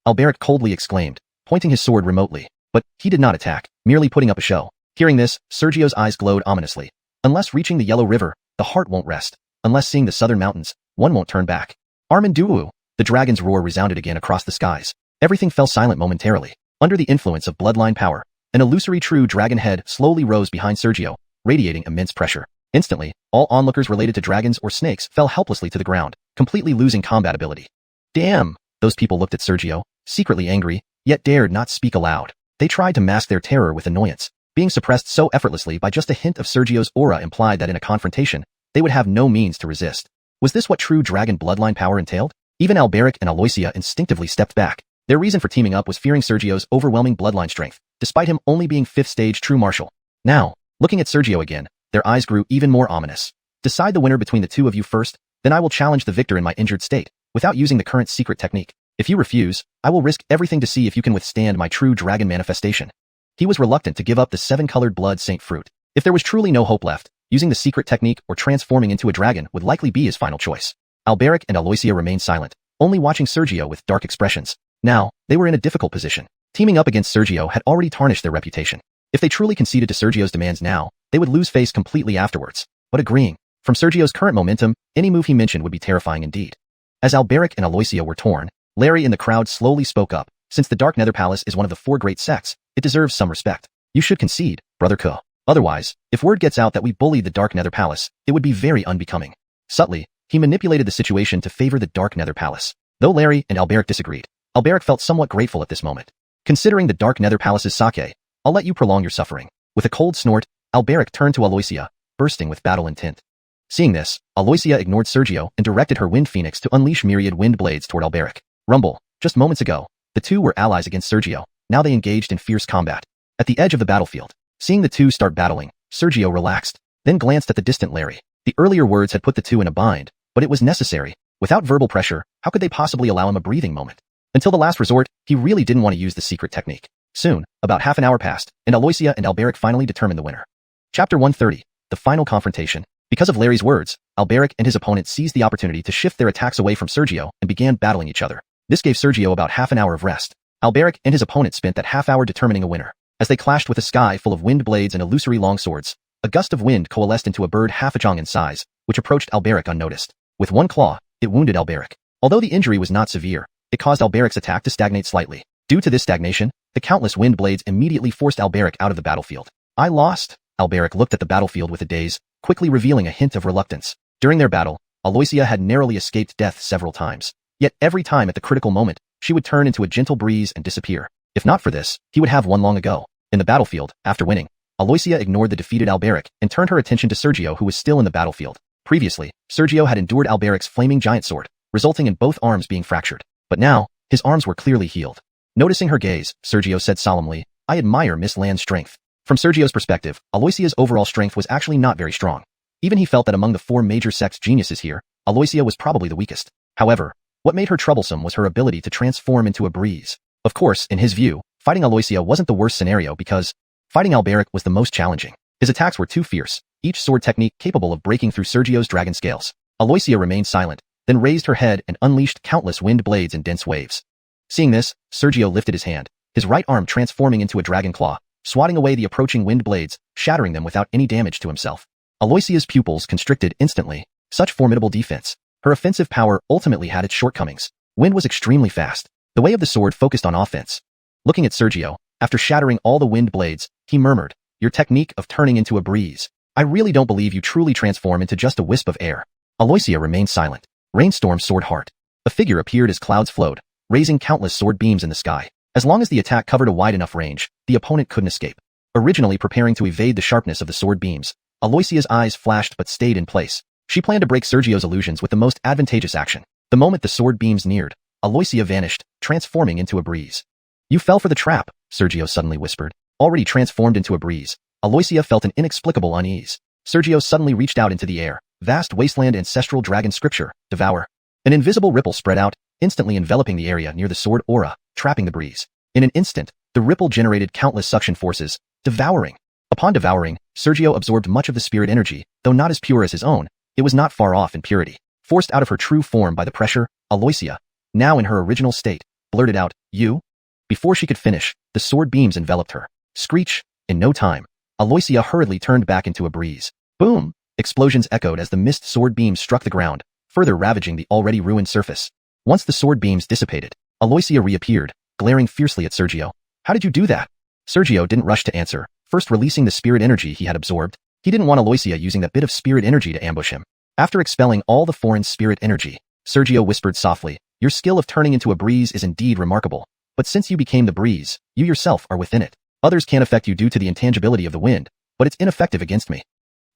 Alberic coldly exclaimed, pointing his sword remotely. But he did not attack, merely putting up a show. Hearing this, Sergio's eyes glowed ominously. Unless reaching the Yellow River, the heart won't rest. Unless seeing the southern mountains, one won't turn back. Armanduwu! The dragon's roar resounded again across the skies. Everything fell silent momentarily. Under the influence of bloodline power, an illusory true dragon head slowly rose behind Sergio, radiating immense pressure. Instantly, all onlookers related to dragons or snakes fell helplessly to the ground, completely losing combat ability. Damn! Those people looked at Sergio, secretly angry, yet dared not speak aloud. They tried to mask their terror with annoyance. Being suppressed so effortlessly by just a hint of Sergio's aura implied that in a confrontation, they would have no means to resist. Was this what true dragon bloodline power entailed? Even Alberic and Aloysia instinctively stepped back, Their reason for teaming up was fearing Sergio's overwhelming bloodline strength, despite him only being 5th stage true martial. Now, looking at Sergio again, their eyes grew even more ominous. Decide the winner between the two of you first, then I will challenge the victor in my injured state, without using the current secret technique. If you refuse, I will risk everything to see if you can withstand my true dragon manifestation. He was reluctant to give up the 7-colored blood saint fruit. If there was truly no hope left, using the secret technique or transforming into a dragon would likely be his final choice. Alberic and Aloysia remained silent, only watching Sergio with dark expressions. Now, they were in a difficult position. Teaming up against Sergio had already tarnished their reputation. If they truly conceded to Sergio's demands now, they would lose face completely afterwards. But agreeing, from Sergio's current momentum, any move he mentioned would be terrifying indeed. As Alberic and Aloysia were torn, Larry in the crowd slowly spoke up. Since the Dark Nether Palace is one of the 4 great sects, it deserves some respect. You should concede, Brother Ko. Otherwise, if word gets out that we bullied the Dark Nether Palace, it would be very unbecoming. Subtly, he manipulated the situation to favor the Dark Nether Palace. Though Larry and Alberic disagreed, Alberic felt somewhat grateful at this moment. Considering the Dark Nether Palace's sake, I'll let you prolong your suffering. With a cold snort, Alberic turned to Aloysia, bursting with battle intent. Seeing this, Aloysia ignored Sergio and directed her Wind Phoenix to unleash myriad wind blades toward Alberic. Rumble. Just moments ago, the two were allies against Sergio. Now they engaged in fierce combat. At the edge of the battlefield, seeing the two start battling, Sergio relaxed, then glanced at the distant Larry. The earlier words had put the two in a bind, but it was necessary. Without verbal pressure, how could they possibly allow him a breathing moment? Until the last resort, he really didn't want to use the secret technique. Soon, about half an hour passed, and Aloysia and Alberic finally determined the winner. Chapter 130. The Final Confrontation. Because of Larry's words, Alberic and his opponent seized the opportunity to shift their attacks away from Sergio and began battling each other. This gave Sergio about half an hour of rest. Alberic and his opponent spent that half hour determining a winner. As they clashed with a sky full of wind blades and illusory longswords, a gust of wind coalesced into a bird half a jong in size, which approached Alberic unnoticed. With one claw, it wounded Alberic. Although the injury was not severe, it caused Alberic's attack to stagnate slightly. Due to this stagnation, the countless wind blades immediately forced Alberic out of the battlefield. I lost. Alberic looked at the battlefield with a daze, quickly revealing a hint of reluctance. During their battle, Aloysia had narrowly escaped death several times. Yet every time at the critical moment, she would turn into a gentle breeze and disappear. If not for this, he would have won long ago. In the battlefield, after winning, Aloysia ignored the defeated Alberic and turned her attention to Sergio, who was still in the battlefield. Previously, Sergio had endured Alberic's flaming giant sword, resulting in both arms being fractured. But now, his arms were clearly healed. Noticing her gaze, Sergio said solemnly, I admire Miss Land's strength. From Sergio's perspective, Aloysia's overall strength was actually not very strong. Even he felt that among the 4 major sex geniuses here, Aloysia was probably the weakest. However, what made her troublesome was her ability to transform into a breeze. Of course, in his view, fighting Aloysia wasn't the worst scenario because fighting Alberic was the most challenging. His attacks were too fierce, each sword technique capable of breaking through Sergio's dragon scales. Aloysia remained silent, then raised her head and unleashed countless wind blades in dense waves. Seeing this, Sergio lifted his hand, his right arm transforming into a dragon claw, swatting away the approaching wind blades, shattering them without any damage to himself. Aloysia's pupils constricted instantly. Such formidable defense. Her offensive power ultimately had its shortcomings. Wind was extremely fast. The way of the sword focused on offense. Looking at Sergio, after shattering all the wind blades, he murmured, your technique of turning into a breeze. I really don't believe you truly transform into just a wisp of air. Aloysia remained silent. Rainstorm sword heart. A figure appeared as clouds flowed, raising countless sword beams in the sky. As long as the attack covered a wide enough range, the opponent couldn't escape. Originally preparing to evade the sharpness of the sword beams, Aloysia's eyes flashed but stayed in place. She planned to break Sergio's illusions with the most advantageous action. The moment the sword beams neared, Aloysia vanished, transforming into a breeze. You fell for the trap, Sergio suddenly whispered. Already transformed into a breeze, Aloysia felt an inexplicable unease. Sergio suddenly reached out into the air. Vast wasteland ancestral dragon scripture, devour. An invisible ripple spread out, instantly enveloping the area near the sword aura, trapping the breeze. In an instant, the ripple generated countless suction forces, devouring. Upon devouring, Sergio absorbed much of the spirit energy, though not as pure as his own. It was not far off in purity. Forced out of her true form by the pressure, Aloysia, now in her original state, blurted out, you? Before she could finish, the sword beams enveloped her. Screech! In no time, Aloysia hurriedly turned back into a breeze. Boom! Explosions echoed as the mist sword beams struck the ground, further ravaging the already ruined surface. Once the sword beams dissipated, Aloysia reappeared, glaring fiercely at Sergio. How did you do that? Sergio didn't rush to answer, first releasing the spirit energy he had absorbed. He didn't want Aloysia using that bit of spirit energy to ambush him. After expelling all the foreign spirit energy, Sergio whispered softly, your skill of turning into a breeze is indeed remarkable. But since you became the breeze, you yourself are within it. Others can't affect you due to the intangibility of the wind, but it's ineffective against me.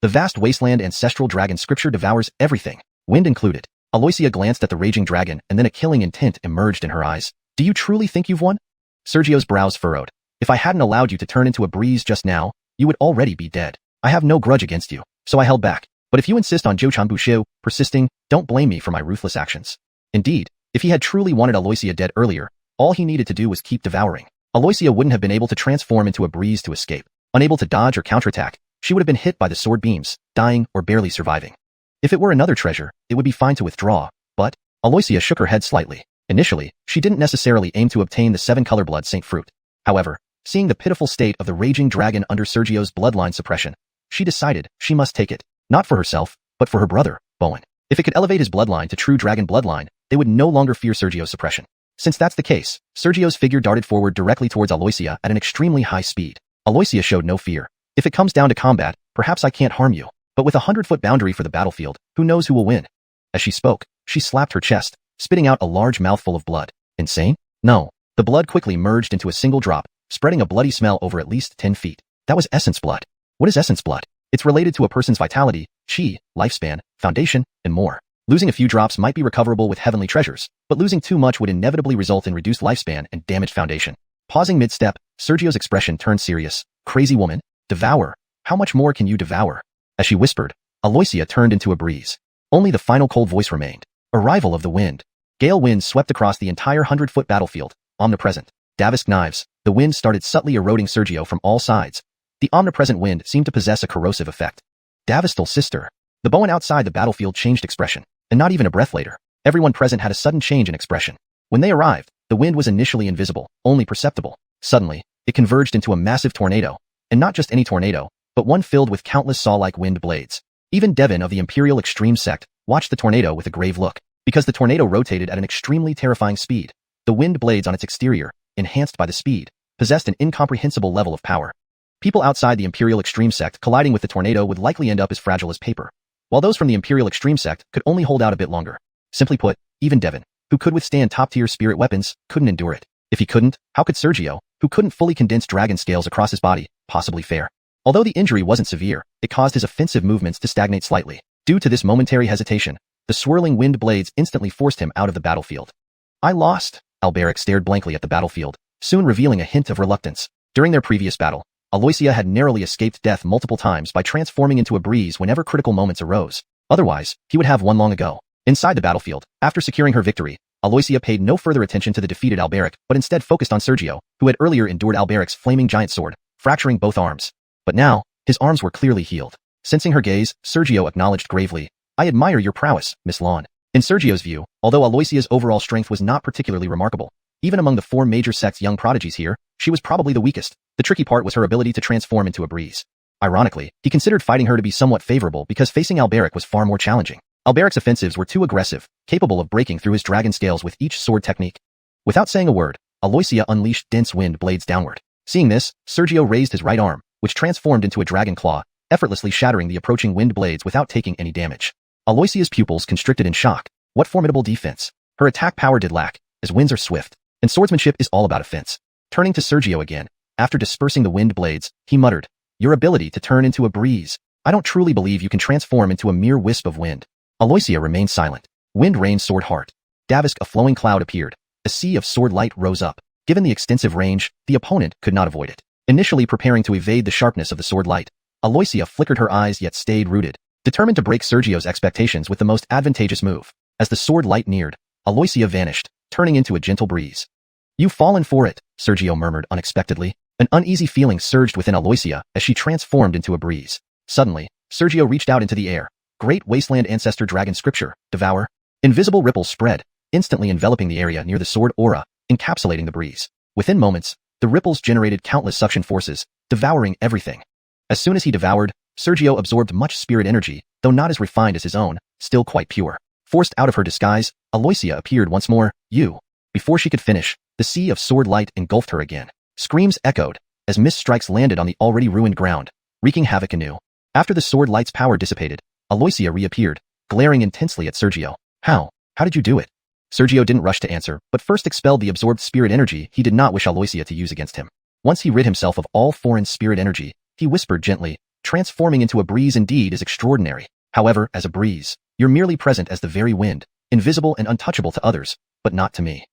The vast wasteland ancestral dragon scripture devours everything, wind included. Aloysia glanced at the raging dragon and then a killing intent emerged in her eyes. Do you truly think you've won? Sergio's brows furrowed. If I hadn't allowed you to turn into a breeze just now, you would already be dead. I have no grudge against you, so I held back. But if you insist on Zhouchan Bushiu persisting, don't blame me for my ruthless actions. Indeed, if he had truly wanted Aloysia dead earlier, all he needed to do was keep devouring. Aloysia wouldn't have been able to transform into a breeze to escape. Unable to dodge or counterattack, she would have been hit by the sword beams, dying or barely surviving. If it were another treasure, it would be fine to withdraw, but Aloysia shook her head slightly. Initially, she didn't necessarily aim to obtain the 7-color blood saint fruit. However, seeing the pitiful state of the raging dragon under Sergio's bloodline suppression, she decided she must take it, not for herself, but for her brother, Bowen. If it could elevate his bloodline to true dragon bloodline, they would no longer fear Sergio's suppression. Since that's the case, Sergio's figure darted forward directly towards Aloysia at an extremely high speed. Aloysia showed no fear. If it comes down to combat, perhaps I can't harm you. But with a 100-foot boundary for the battlefield, who knows who will win? As she spoke, she slapped her chest, spitting out a large mouthful of blood. Insane? No. The blood quickly merged into a single drop, spreading a bloody smell over at least 10 feet. That was essence blood. What is essence blood? It's related to a person's vitality, chi, lifespan, foundation, and more. Losing a few drops might be recoverable with heavenly treasures, but losing too much would inevitably result in reduced lifespan and damaged foundation. Pausing mid-step, Sergio's expression turned serious. Crazy woman, devour. How much more can you devour? As she whispered, Aloysia turned into a breeze. Only the final cold voice remained. Arrival of the wind. Gale winds swept across the entire 100-foot battlefield, omnipresent. Davask knives, the wind started subtly eroding Sergio from all sides. The omnipresent wind seemed to possess a corrosive effect. Davastal's sister. The Bowen outside the battlefield changed expression, and not even a breath later. Everyone present had a sudden change in expression. When they arrived, the wind was initially invisible, only perceptible. Suddenly, it converged into a massive tornado, and not just any tornado, but one filled with countless saw-like wind blades. Even Devin of the Imperial Extreme sect watched the tornado with a grave look. Because the tornado rotated at an extremely terrifying speed, the wind blades on its exterior, enhanced by the speed, possessed an incomprehensible level of power. People outside the Imperial Extreme sect colliding with the tornado would likely end up as fragile as paper, while those from the Imperial Extreme sect could only hold out a bit longer. Simply put, even Devin, who could withstand top-tier spirit weapons, couldn't endure it. If he couldn't, how could Sergio, who couldn't fully condense dragon scales across his body, possibly fare? Although the injury wasn't severe, it caused his offensive movements to stagnate slightly. Due to this momentary hesitation, the swirling wind blades instantly forced him out of the battlefield. I lost. Alberic stared blankly at the battlefield, soon revealing a hint of reluctance. During their previous battle, Aloysia had narrowly escaped death multiple times by transforming into a breeze whenever critical moments arose. Otherwise, he would have won long ago. Inside the battlefield, after securing her victory, Aloysia paid no further attention to the defeated Alberic, but instead focused on Sergio, who had earlier endured Alberic's flaming giant sword, fracturing both arms. But now, his arms were clearly healed. Sensing her gaze, Sergio acknowledged gravely, I admire your prowess, Miss Lawn. In Sergio's view, although Aloysia's overall strength was not particularly remarkable, even among the 4 major sect's young prodigies here, she was probably the weakest. The tricky part was her ability to transform into a breeze. Ironically, he considered fighting her to be somewhat favorable because facing Alberic was far more challenging. Alberic's offensives were too aggressive, capable of breaking through his dragon scales with each sword technique. Without saying a word, Aloysia unleashed dense wind blades downward. Seeing this, Sergio raised his right arm, which transformed into a dragon claw, effortlessly shattering the approaching wind blades without taking any damage. Aloysia's pupils constricted in shock. What formidable defense. Her attack power did lack, as winds are swift, and swordsmanship is all about offense. Turning to Sergio again, after dispersing the wind blades, he muttered, your ability to turn into a breeze. I don't truly believe you can transform into a mere wisp of wind. Aloysia remained silent. Wind rained sword heart. Davask, a flowing cloud appeared. A sea of sword light rose up. Given the extensive range, the opponent could not avoid it. Initially preparing to evade the sharpness of the sword light, Aloysia flickered her eyes yet stayed rooted, determined to break Sergio's expectations with the most advantageous move. As the sword light neared, Aloysia vanished, turning into a gentle breeze. You've fallen for it, Sergio murmured unexpectedly. An uneasy feeling surged within Aloysia as she transformed into a breeze. Suddenly, Sergio reached out into the air. Great Wasteland Ancestor Dragon Scripture, devour. Invisible ripples spread, instantly enveloping the area near the sword aura, encapsulating the breeze. Within moments, the ripples generated countless suction forces, devouring everything. As soon as he devoured, Sergio absorbed much spirit energy, though not as refined as his own, still quite pure. Forced out of her disguise, Aloysia appeared once more. You. Before she could finish, the sea of sword light engulfed her again. Screams echoed, as mist strikes landed on the already ruined ground, wreaking havoc anew. After the sword light's power dissipated, Aloysia reappeared, glaring intensely at Sergio. How did you do it? Sergio didn't rush to answer, but first expelled the absorbed spirit energy he did not wish Aloysia to use against him. Once he rid himself of all foreign spirit energy, he whispered gently, transforming into a breeze indeed is extraordinary. However, as a breeze, you're merely present as the very wind, invisible and untouchable to others, but not to me.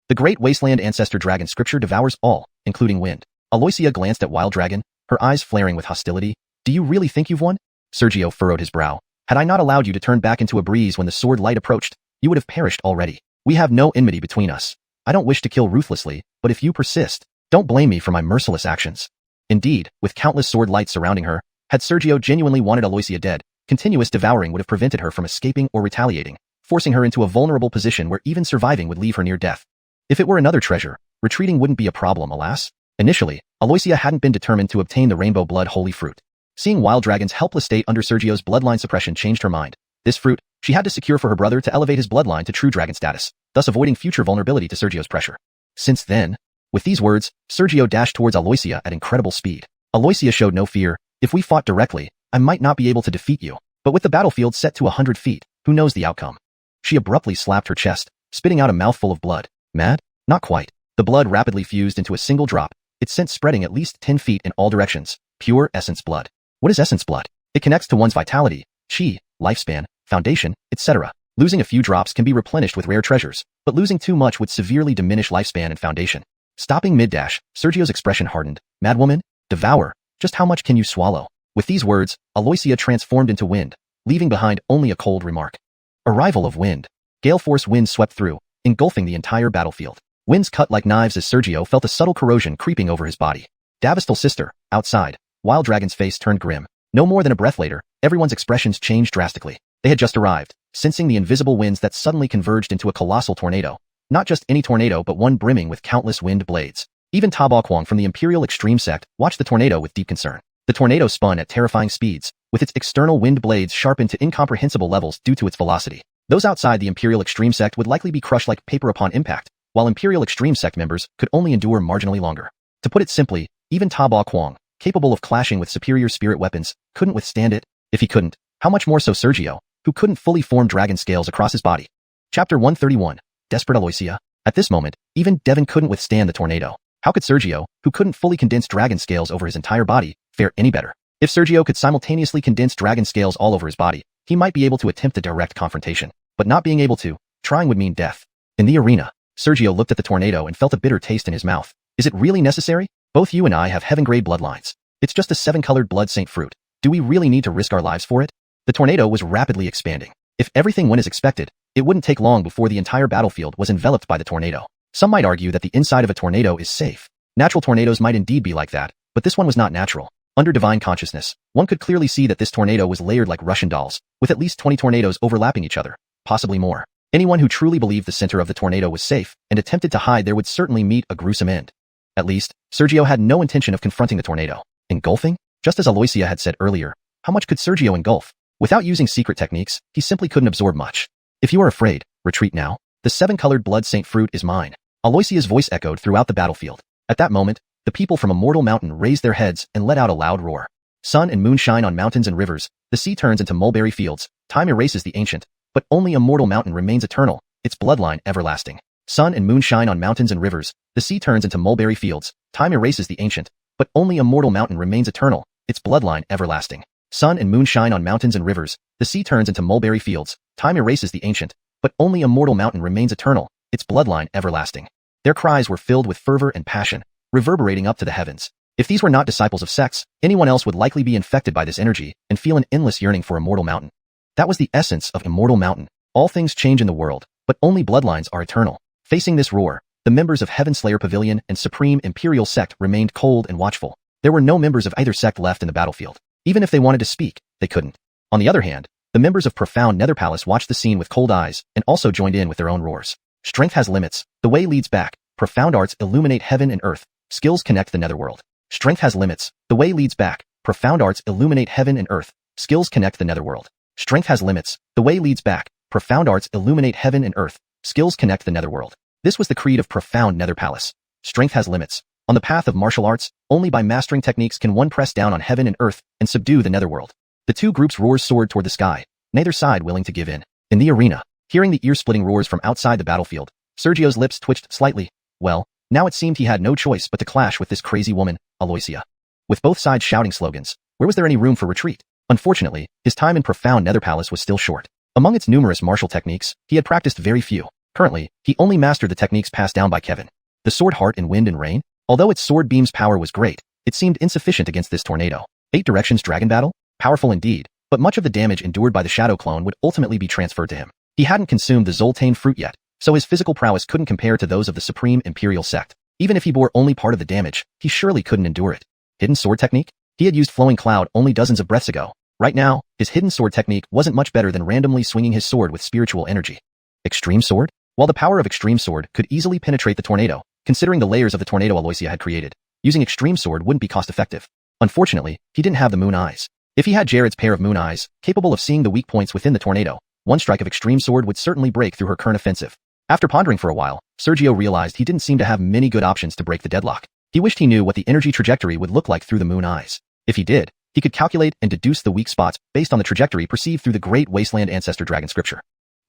The great wasteland ancestor dragon scripture devours all, including wind. Aloysia glanced at Wild Dragon, her eyes flaring with hostility. Do you really think you've won? Sergio furrowed his brow. Had I not allowed you to turn back into a breeze when the sword light approached, you would have perished already. We have no enmity between us. I don't wish to kill ruthlessly, but if you persist, don't blame me for my merciless actions. Indeed, with countless sword lights surrounding her, had Sergio genuinely wanted Aloysia dead, continuous devouring would have prevented her from escaping or retaliating, forcing her into a vulnerable position where even surviving would leave her near death. If it were another treasure, retreating wouldn't be a problem, alas. Initially, Aloysia hadn't been determined to obtain the rainbow blood holy fruit. Seeing Wild Dragon's helpless state under Sergio's bloodline suppression changed her mind. This fruit, she had to secure for her brother to elevate his bloodline to true dragon status, thus avoiding future vulnerability to Sergio's pressure. Since then, with these words, Sergio dashed towards Aloysia at incredible speed. Aloysia showed no fear. If we fought directly, I might not be able to defeat you. But with the battlefield set to 100 feet, who knows the outcome? She abruptly slapped her chest, spitting out a mouthful of blood. Mad? Not quite. The blood rapidly fused into a single drop, its scent spreading at least 10 feet in all directions. Pure essence blood. What is essence blood? It connects to one's vitality, chi, lifespan, foundation, etc. Losing a few drops can be replenished with rare treasures, but losing too much would severely diminish lifespan and foundation. Stopping mid-dash, Sergio's expression hardened. Madwoman? Devour. Just how much can you swallow? With these words, Aloysia transformed into wind, leaving behind only a cold remark. Arrival of wind. Gale force winds swept through, engulfing the entire battlefield. Winds cut like knives as Sergio felt a subtle corrosion creeping over his body. Davistal sister, outside. Wild Dragon's face turned grim. No more than a breath later, everyone's expressions changed drastically. They had just arrived, sensing the invisible winds that suddenly converged into a colossal tornado. Not just any tornado, but one brimming with countless wind blades. Even Ta Baoquang from the Imperial Extreme sect watched the tornado with deep concern. The tornado spun at terrifying speeds, with its external wind blades sharpened to incomprehensible levels due to its velocity. Those outside the Imperial Extreme sect would likely be crushed like paper upon impact, while Imperial Extreme sect members could only endure marginally longer. To put it simply, even Ta Baoquang, capable of clashing with superior spirit weapons, couldn't withstand it. If he couldn't, how much more so Sergio, who couldn't fully form dragon scales across his body. Chapter 131. Desperate Aloysia. At this moment, even Devon couldn't withstand the tornado. How could Sergio, who couldn't fully condense dragon scales over his entire body, fare any better? If Sergio could simultaneously condense dragon scales all over his body, he might be able to attempt a direct confrontation. But not being able to, trying would mean death. In the arena, Sergio looked at the tornado and felt a bitter taste in his mouth. Is it really necessary? Both you and I have heaven-grade bloodlines. It's just a 7-colored blood saint fruit. Do we really need to risk our lives for it? The tornado was rapidly expanding. If everything went as expected, it wouldn't take long before the entire battlefield was enveloped by the tornado. Some might argue that the inside of a tornado is safe. Natural tornadoes might indeed be like that, but this one was not natural. Under divine consciousness, one could clearly see that this tornado was layered like Russian dolls, with at least 20 tornadoes overlapping each other, possibly more. Anyone who truly believed the center of the tornado was safe and attempted to hide there would certainly meet a gruesome end. At least, Sergio had no intention of confronting the tornado. Engulfing? Just as Aloysia had said earlier, how much could Sergio engulf? Without using secret techniques, he simply couldn't absorb much. If you are afraid, retreat now. The 7-colored blood saint fruit is mine. Aloysia's voice echoed throughout the battlefield. At that moment, the people from Immortal Mountain raised their heads and let out a loud roar. Sun and moon shine on mountains and rivers, the sea turns into mulberry fields, time erases the ancient, but only Immortal Mountain remains eternal, its bloodline everlasting. Sun and moon shine on mountains and rivers, the sea turns into mulberry fields, time erases the ancient, but only Immortal Mountain remains eternal, its bloodline everlasting. Sun and moon shine on mountains and rivers, the sea turns into mulberry fields, time erases the ancient, but only Immortal Mountain remains eternal, its bloodline everlasting. Their cries were filled with fervor and passion, reverberating up to the heavens. If these were not disciples of sects, anyone else would likely be infected by this energy and feel an endless yearning for Immortal Mountain. That was the essence of Immortal Mountain. All things change in the world, but only bloodlines are eternal. Facing this roar, the members of Heaven Slayer Pavilion and Supreme Imperial Sect remained cold and watchful. There were no members of either sect left in the battlefield. Even if they wanted to speak, they couldn't. On the other hand, the members of Profound Nether Palace watched the scene with cold eyes and also joined in with their own roars. Strength has limits. The way leads back. Profound arts illuminate heaven and earth. Skills connect the netherworld. Strength has limits. The way leads back. Profound arts illuminate heaven and earth. Skills connect the netherworld. Strength has limits. The way leads back. Profound arts illuminate heaven and earth. Skills connect the netherworld. This was the creed of Profound Nether Palace. Strength has limits. On the path of martial arts, only by mastering techniques can one press down on heaven and earth and subdue the netherworld. The two groups' roars soared toward the sky, neither side willing to give in. In the arena, hearing the ear-splitting roars from outside the battlefield, Sergio's lips twitched slightly. Well, now it seemed he had no choice but to clash with this crazy woman, Aloysia. With both sides shouting slogans, where was there any room for retreat? Unfortunately, his time in Profound Nether Palace was still short. Among its numerous martial techniques, he had practiced very few. Currently, he only mastered the techniques passed down by Kevin. The sword heart in wind and rain? Although its sword beam's power was great, it seemed insufficient against this tornado. 8 Directions Dragon Battle? Powerful indeed, but much of the damage endured by the Shadow Clone would ultimately be transferred to him. He hadn't consumed the Zoltane fruit yet, so his physical prowess couldn't compare to those of the Supreme Imperial Sect. Even if he bore only part of the damage, he surely couldn't endure it. Hidden sword technique? He had used Flowing Cloud only dozens of breaths ago. Right now, his hidden sword technique wasn't much better than randomly swinging his sword with spiritual energy. Extreme Sword? While the power of Extreme Sword could easily penetrate the tornado, considering the layers of the tornado Aloysia had created, using Extreme Sword wouldn't be cost-effective. Unfortunately, he didn't have the moon eyes. If he had Jared's pair of moon eyes, capable of seeing the weak points within the tornado, one strike of Extreme Sword would certainly break through her current offensive. After pondering for a while, Sergio realized he didn't seem to have many good options to break the deadlock. He wished he knew what the energy trajectory would look like through the moon eyes. If he did, he could calculate and deduce the weak spots based on the trajectory perceived through the Great Wasteland Ancestor Dragon scripture.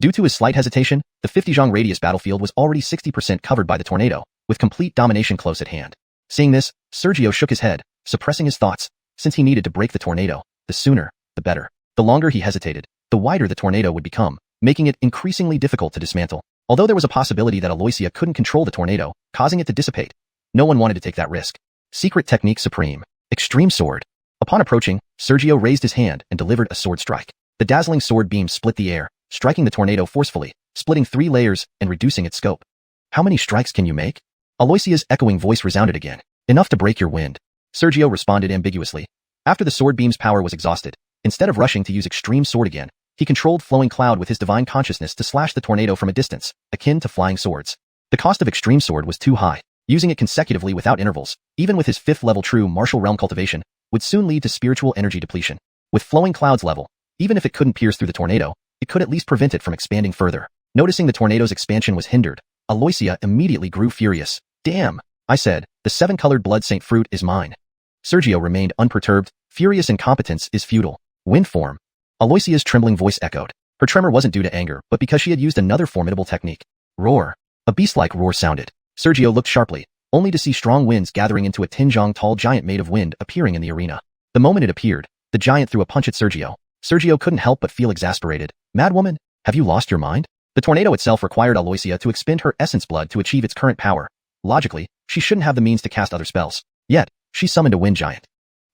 Due to his slight hesitation, the 50-zhang radius battlefield was already 60% covered by the tornado, with complete domination close at hand. Seeing this, Sergio shook his head, suppressing his thoughts. Since he needed to break the tornado, the sooner, the better. The longer he hesitated, the wider the tornado would become, making it increasingly difficult to dismantle. Although there was a possibility that Aloysia couldn't control the tornado, causing it to dissipate, no one wanted to take that risk. Secret Technique Supreme. Extreme Sword. Upon approaching, Sergio raised his hand and delivered a sword strike. The dazzling sword beam split the air, striking the tornado forcefully, splitting 3 layers and reducing its scope. How many strikes can you make? Aloysia's echoing voice resounded again. Enough to break your wind. Sergio responded ambiguously. After the sword beam's power was exhausted, instead of rushing to use Extreme Sword again, he controlled Flowing Cloud with his divine consciousness to slash the tornado from a distance, akin to flying swords. The cost of Extreme Sword was too high. Using it consecutively without intervals, even with his 5th-level true martial realm cultivation, would soon lead to spiritual energy depletion. With Flowing Cloud's level, even if it couldn't pierce through the tornado, it could at least prevent it from expanding further. Noticing the tornado's expansion was hindered, Aloysia immediately grew furious. Damn, I said, the 7-colored blood saint fruit is mine. Sergio remained unperturbed. Furious incompetence is futile. Wind form. Aloysia's trembling voice echoed. Her tremor wasn't due to anger, but because she had used another formidable technique. Roar. A beast-like roar sounded. Sergio looked sharply, only to see strong winds gathering into a 10-zhang tall giant made of wind appearing in the arena. The moment it appeared, the giant threw a punch at Sergio. Sergio couldn't help but feel exasperated. Madwoman, have you lost your mind? The tornado itself required Aloysia to expend her essence blood to achieve its current power. Logically, she shouldn't have the means to cast other spells. Yet, she summoned a wind giant.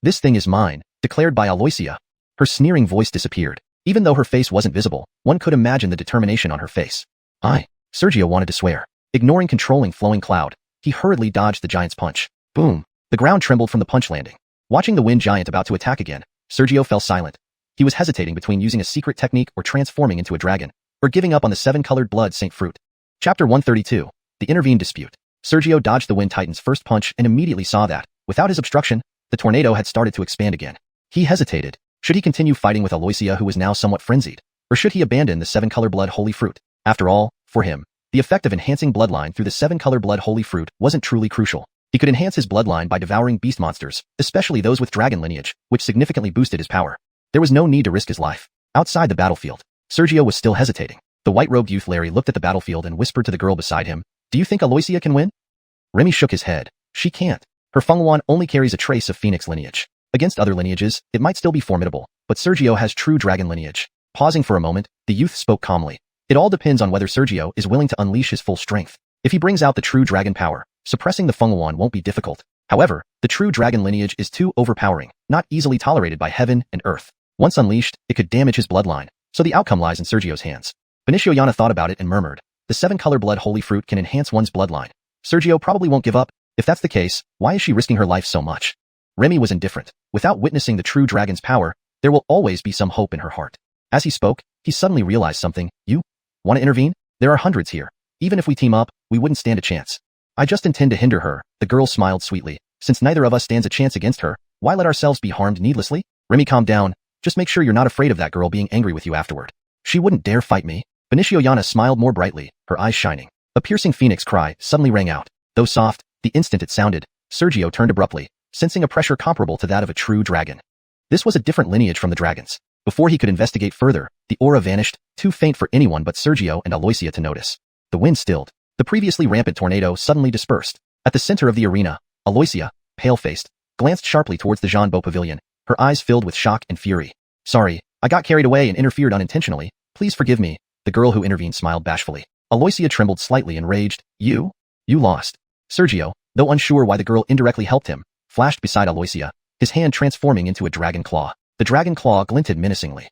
This thing is mine, declared by Aloysia. Her sneering voice disappeared. Even though her face wasn't visible, one could imagine the determination on her face. Sergio wanted to swear. Ignoring controlling Flowing Cloud, he hurriedly dodged the giant's punch. Boom. The ground trembled from the punch landing. Watching the wind giant about to attack again, Sergio fell silent. He was hesitating between using a secret technique or transforming into a dragon, or giving up on the 7-colored blood saint fruit. Chapter 132. The Intervened Dispute. Sergio dodged the wind titan's first punch and immediately saw that, without his obstruction, the tornado had started to expand again. He hesitated. Should he continue fighting with Aloysia, who was now somewhat frenzied, or should he abandon the 7-color blood holy fruit? After all, for him, the effect of enhancing bloodline through the 7-color blood holy fruit wasn't truly crucial. He could enhance his bloodline by devouring beast monsters, especially those with dragon lineage, which significantly boosted his power. There was no need to risk his life. Outside the battlefield, Sergio was still hesitating. The white-robed youth Larry looked at the battlefield and whispered to the girl beside him, "Do you think Aloysia can win?" Remy shook his head. She can't. Her Fenghuan only carries a trace of phoenix lineage. Against other lineages, it might still be formidable, but Sergio has true dragon lineage. Pausing for a moment, the youth spoke calmly. It all depends on whether Sergio is willing to unleash his full strength. If he brings out the true dragon power, suppressing the Fenghuan won't be difficult. However, the true dragon lineage is too overpowering, not easily tolerated by heaven and earth. Once unleashed, it could damage his bloodline, so the outcome lies in Sergio's hands. Benicio Yana thought about it and murmured, the 7-color blood holy fruit can enhance one's bloodline. Sergio probably won't give up. If that's the case, why is she risking her life so much? Remy was indifferent. Without witnessing the true dragon's power, there will always be some hope in her heart. As he spoke, he suddenly realized something. You want to intervene? There are hundreds here. Even if we team up, we wouldn't stand a chance. I just intend to hinder her. The girl smiled sweetly. Since neither of us stands a chance against her, why let ourselves be harmed needlessly? Remy, calm down. Just make sure you're not afraid of that girl being angry with you afterward. She wouldn't dare fight me. Benicio Yana smiled more brightly, her eyes shining. A piercing phoenix cry suddenly rang out. Though soft, the instant it sounded, Sergio turned abruptly, sensing a pressure comparable to that of a true dragon. This was a different lineage from the dragons. Before he could investigate further, the aura vanished, too faint for anyone but Sergio and Aloysia to notice. The wind stilled. The previously rampant tornado suddenly dispersed. At the center of the arena, Aloysia, pale-faced, glanced sharply towards the Zhanbo pavilion, her eyes filled with shock and fury. Sorry, I got carried away and interfered unintentionally. Please forgive me. The girl who intervened smiled bashfully. Aloysia trembled slightly and raged, You lost. Sergio, though unsure why the girl indirectly helped him, flashed beside Aloysia, his hand transforming into a dragon claw. The dragon claw glinted menacingly.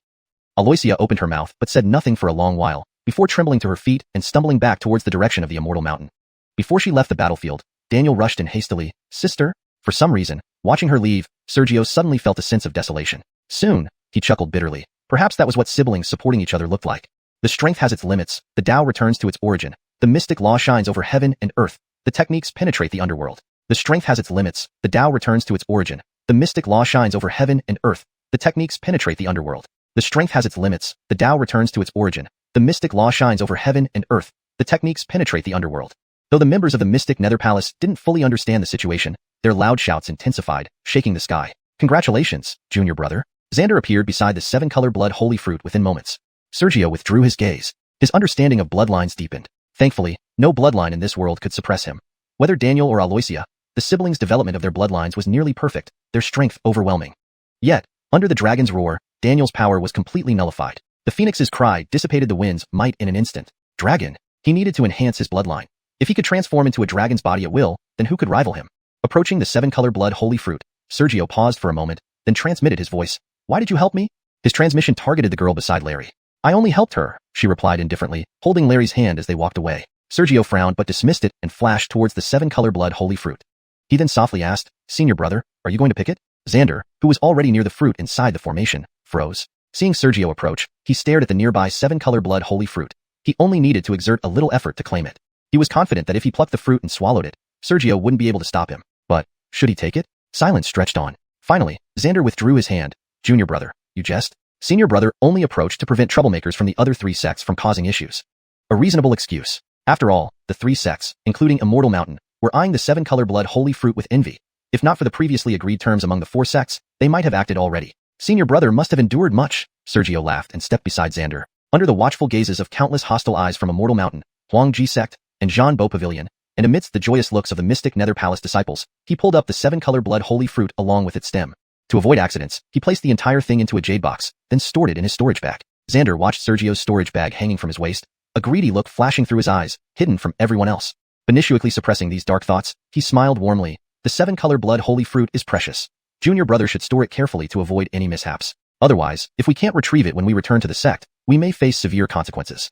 Aloysia opened her mouth but said nothing for a long while, before trembling to her feet and stumbling back towards the direction of the immortal mountain. Before she left the battlefield, Daniel rushed in hastily, Sister? For some reason, watching her leave, Sergio suddenly felt a sense of desolation. Soon, he chuckled bitterly. Perhaps that was what siblings supporting each other looked like. The strength has its limits, the Tao returns to its origin, the mystic law shines over heaven and earth, the techniques penetrate the underworld. The strength has its limits, the Tao returns to its origin, the mystic law shines over heaven and earth, the techniques penetrate the underworld. The strength has its limits, the Tao returns to its origin, the mystic law shines over heaven and earth, the techniques penetrate the underworld. Though the members of the mystic Nether Palace didn't fully understand the situation, their loud shouts intensified, shaking the sky. Congratulations, junior brother. Xander appeared beside the seven-color blood holy fruit within moments. Sergio withdrew his gaze. His understanding of bloodlines deepened. Thankfully, no bloodline in this world could suppress him. Whether Daniel or Aloysia, the siblings' development of their bloodlines was nearly perfect, their strength overwhelming. Yet, under the dragon's roar, Daniel's power was completely nullified. The phoenix's cry dissipated the wind's might in an instant. Dragon. He needed to enhance his bloodline. If he could transform into a dragon's body at will, then who could rival him? Approaching the seven-color blood holy fruit, Sergio paused for a moment, then transmitted his voice. Why did you help me? His transmission targeted the girl beside Larry. I only helped her, she replied indifferently, holding Larry's hand as they walked away. Sergio frowned but dismissed it and flashed towards the seven-color blood holy fruit. He then softly asked, Senior brother, are you going to pick it? Xander, who was already near the fruit inside the formation, froze. Seeing Sergio approach, he stared at the nearby seven-color blood holy fruit. He only needed to exert a little effort to claim it. He was confident that if he plucked the fruit and swallowed it, Sergio wouldn't be able to stop him. But, should he take it? Silence stretched on. Finally, Xander withdrew his hand. Junior brother, you jest? Senior brother only approached to prevent troublemakers from the other three sects from causing issues. A reasonable excuse. After all, the three sects, including Immortal Mountain, were eyeing the seven-color blood holy fruit with envy. If not for the previously agreed terms among the four sects, they might have acted already. Senior brother must have endured much, Sergio laughed and stepped beside Xander. Under the watchful gazes of countless hostile eyes from Immortal Mountain, Huangji sect, and Zhan Bo Pavilion, and amidst the joyous looks of the mystic Nether Palace disciples, he pulled up the seven-color blood holy fruit along with its stem. To avoid accidents, he placed the entire thing into a jade box, then stored it in his storage bag. Xander watched Sergio's storage bag hanging from his waist, a greedy look flashing through his eyes, hidden from everyone else. Benisuically suppressing these dark thoughts, he smiled warmly. The seven-color blood holy fruit is precious. Junior brother should store it carefully to avoid any mishaps. Otherwise, if we can't retrieve it when we return to the sect, we may face severe consequences.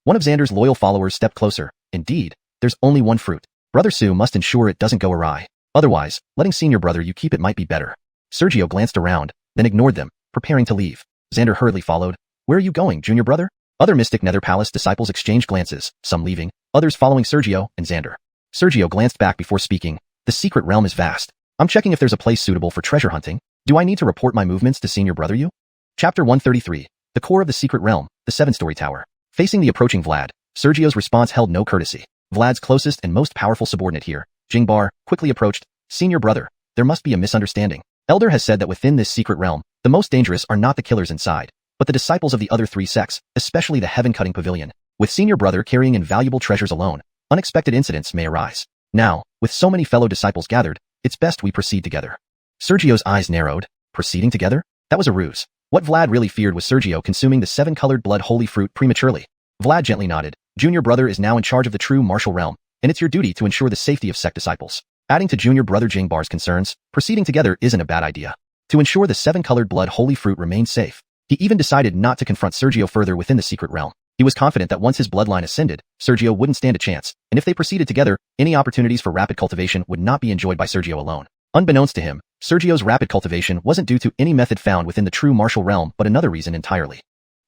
One of Xander's loyal followers stepped closer. Indeed, there's only one fruit. Brother Sue must ensure it doesn't go awry. Otherwise, letting senior brother you keep it might be better. Sergio glanced around, then ignored them, preparing to leave. Xander hurriedly followed. Where are you going, junior brother? Other mystic Nether Palace disciples exchanged glances, some leaving, others following Sergio and Xander. Sergio glanced back before speaking. The secret realm is vast. I'm checking if there's a place suitable for treasure hunting. Do I need to report my movements to senior brother you? Chapter 133. The core of the secret realm, the seven-story tower. Facing the approaching Vlad, Sergio's response held no courtesy. Vlad's closest and most powerful subordinate here, Jingbar, quickly approached. Senior brother, there must be a misunderstanding. Elder has said that within this secret realm, the most dangerous are not the killers inside, but the disciples of the other three sects, especially the heaven-cutting pavilion. With senior brother carrying invaluable treasures alone, unexpected incidents may arise. Now, with so many fellow disciples gathered, it's best we proceed together. Sergio's eyes narrowed. Proceeding together? That was a ruse. What Vlad really feared was Sergio consuming the seven-colored blood holy fruit prematurely. Vlad gently nodded. Junior brother is now in charge of the true martial realm, and it's your duty to ensure the safety of sect disciples. Adding to junior brother Jingbar's concerns, proceeding together isn't a bad idea. To ensure the seven-colored blood holy fruit remained safe, he even decided not to confront Sergio further within the secret realm. He was confident that once his bloodline ascended, Sergio wouldn't stand a chance, and if they proceeded together, any opportunities for rapid cultivation would not be enjoyed by Sergio alone. Unbeknownst to him, Sergio's rapid cultivation wasn't due to any method found within the true martial realm but another reason entirely.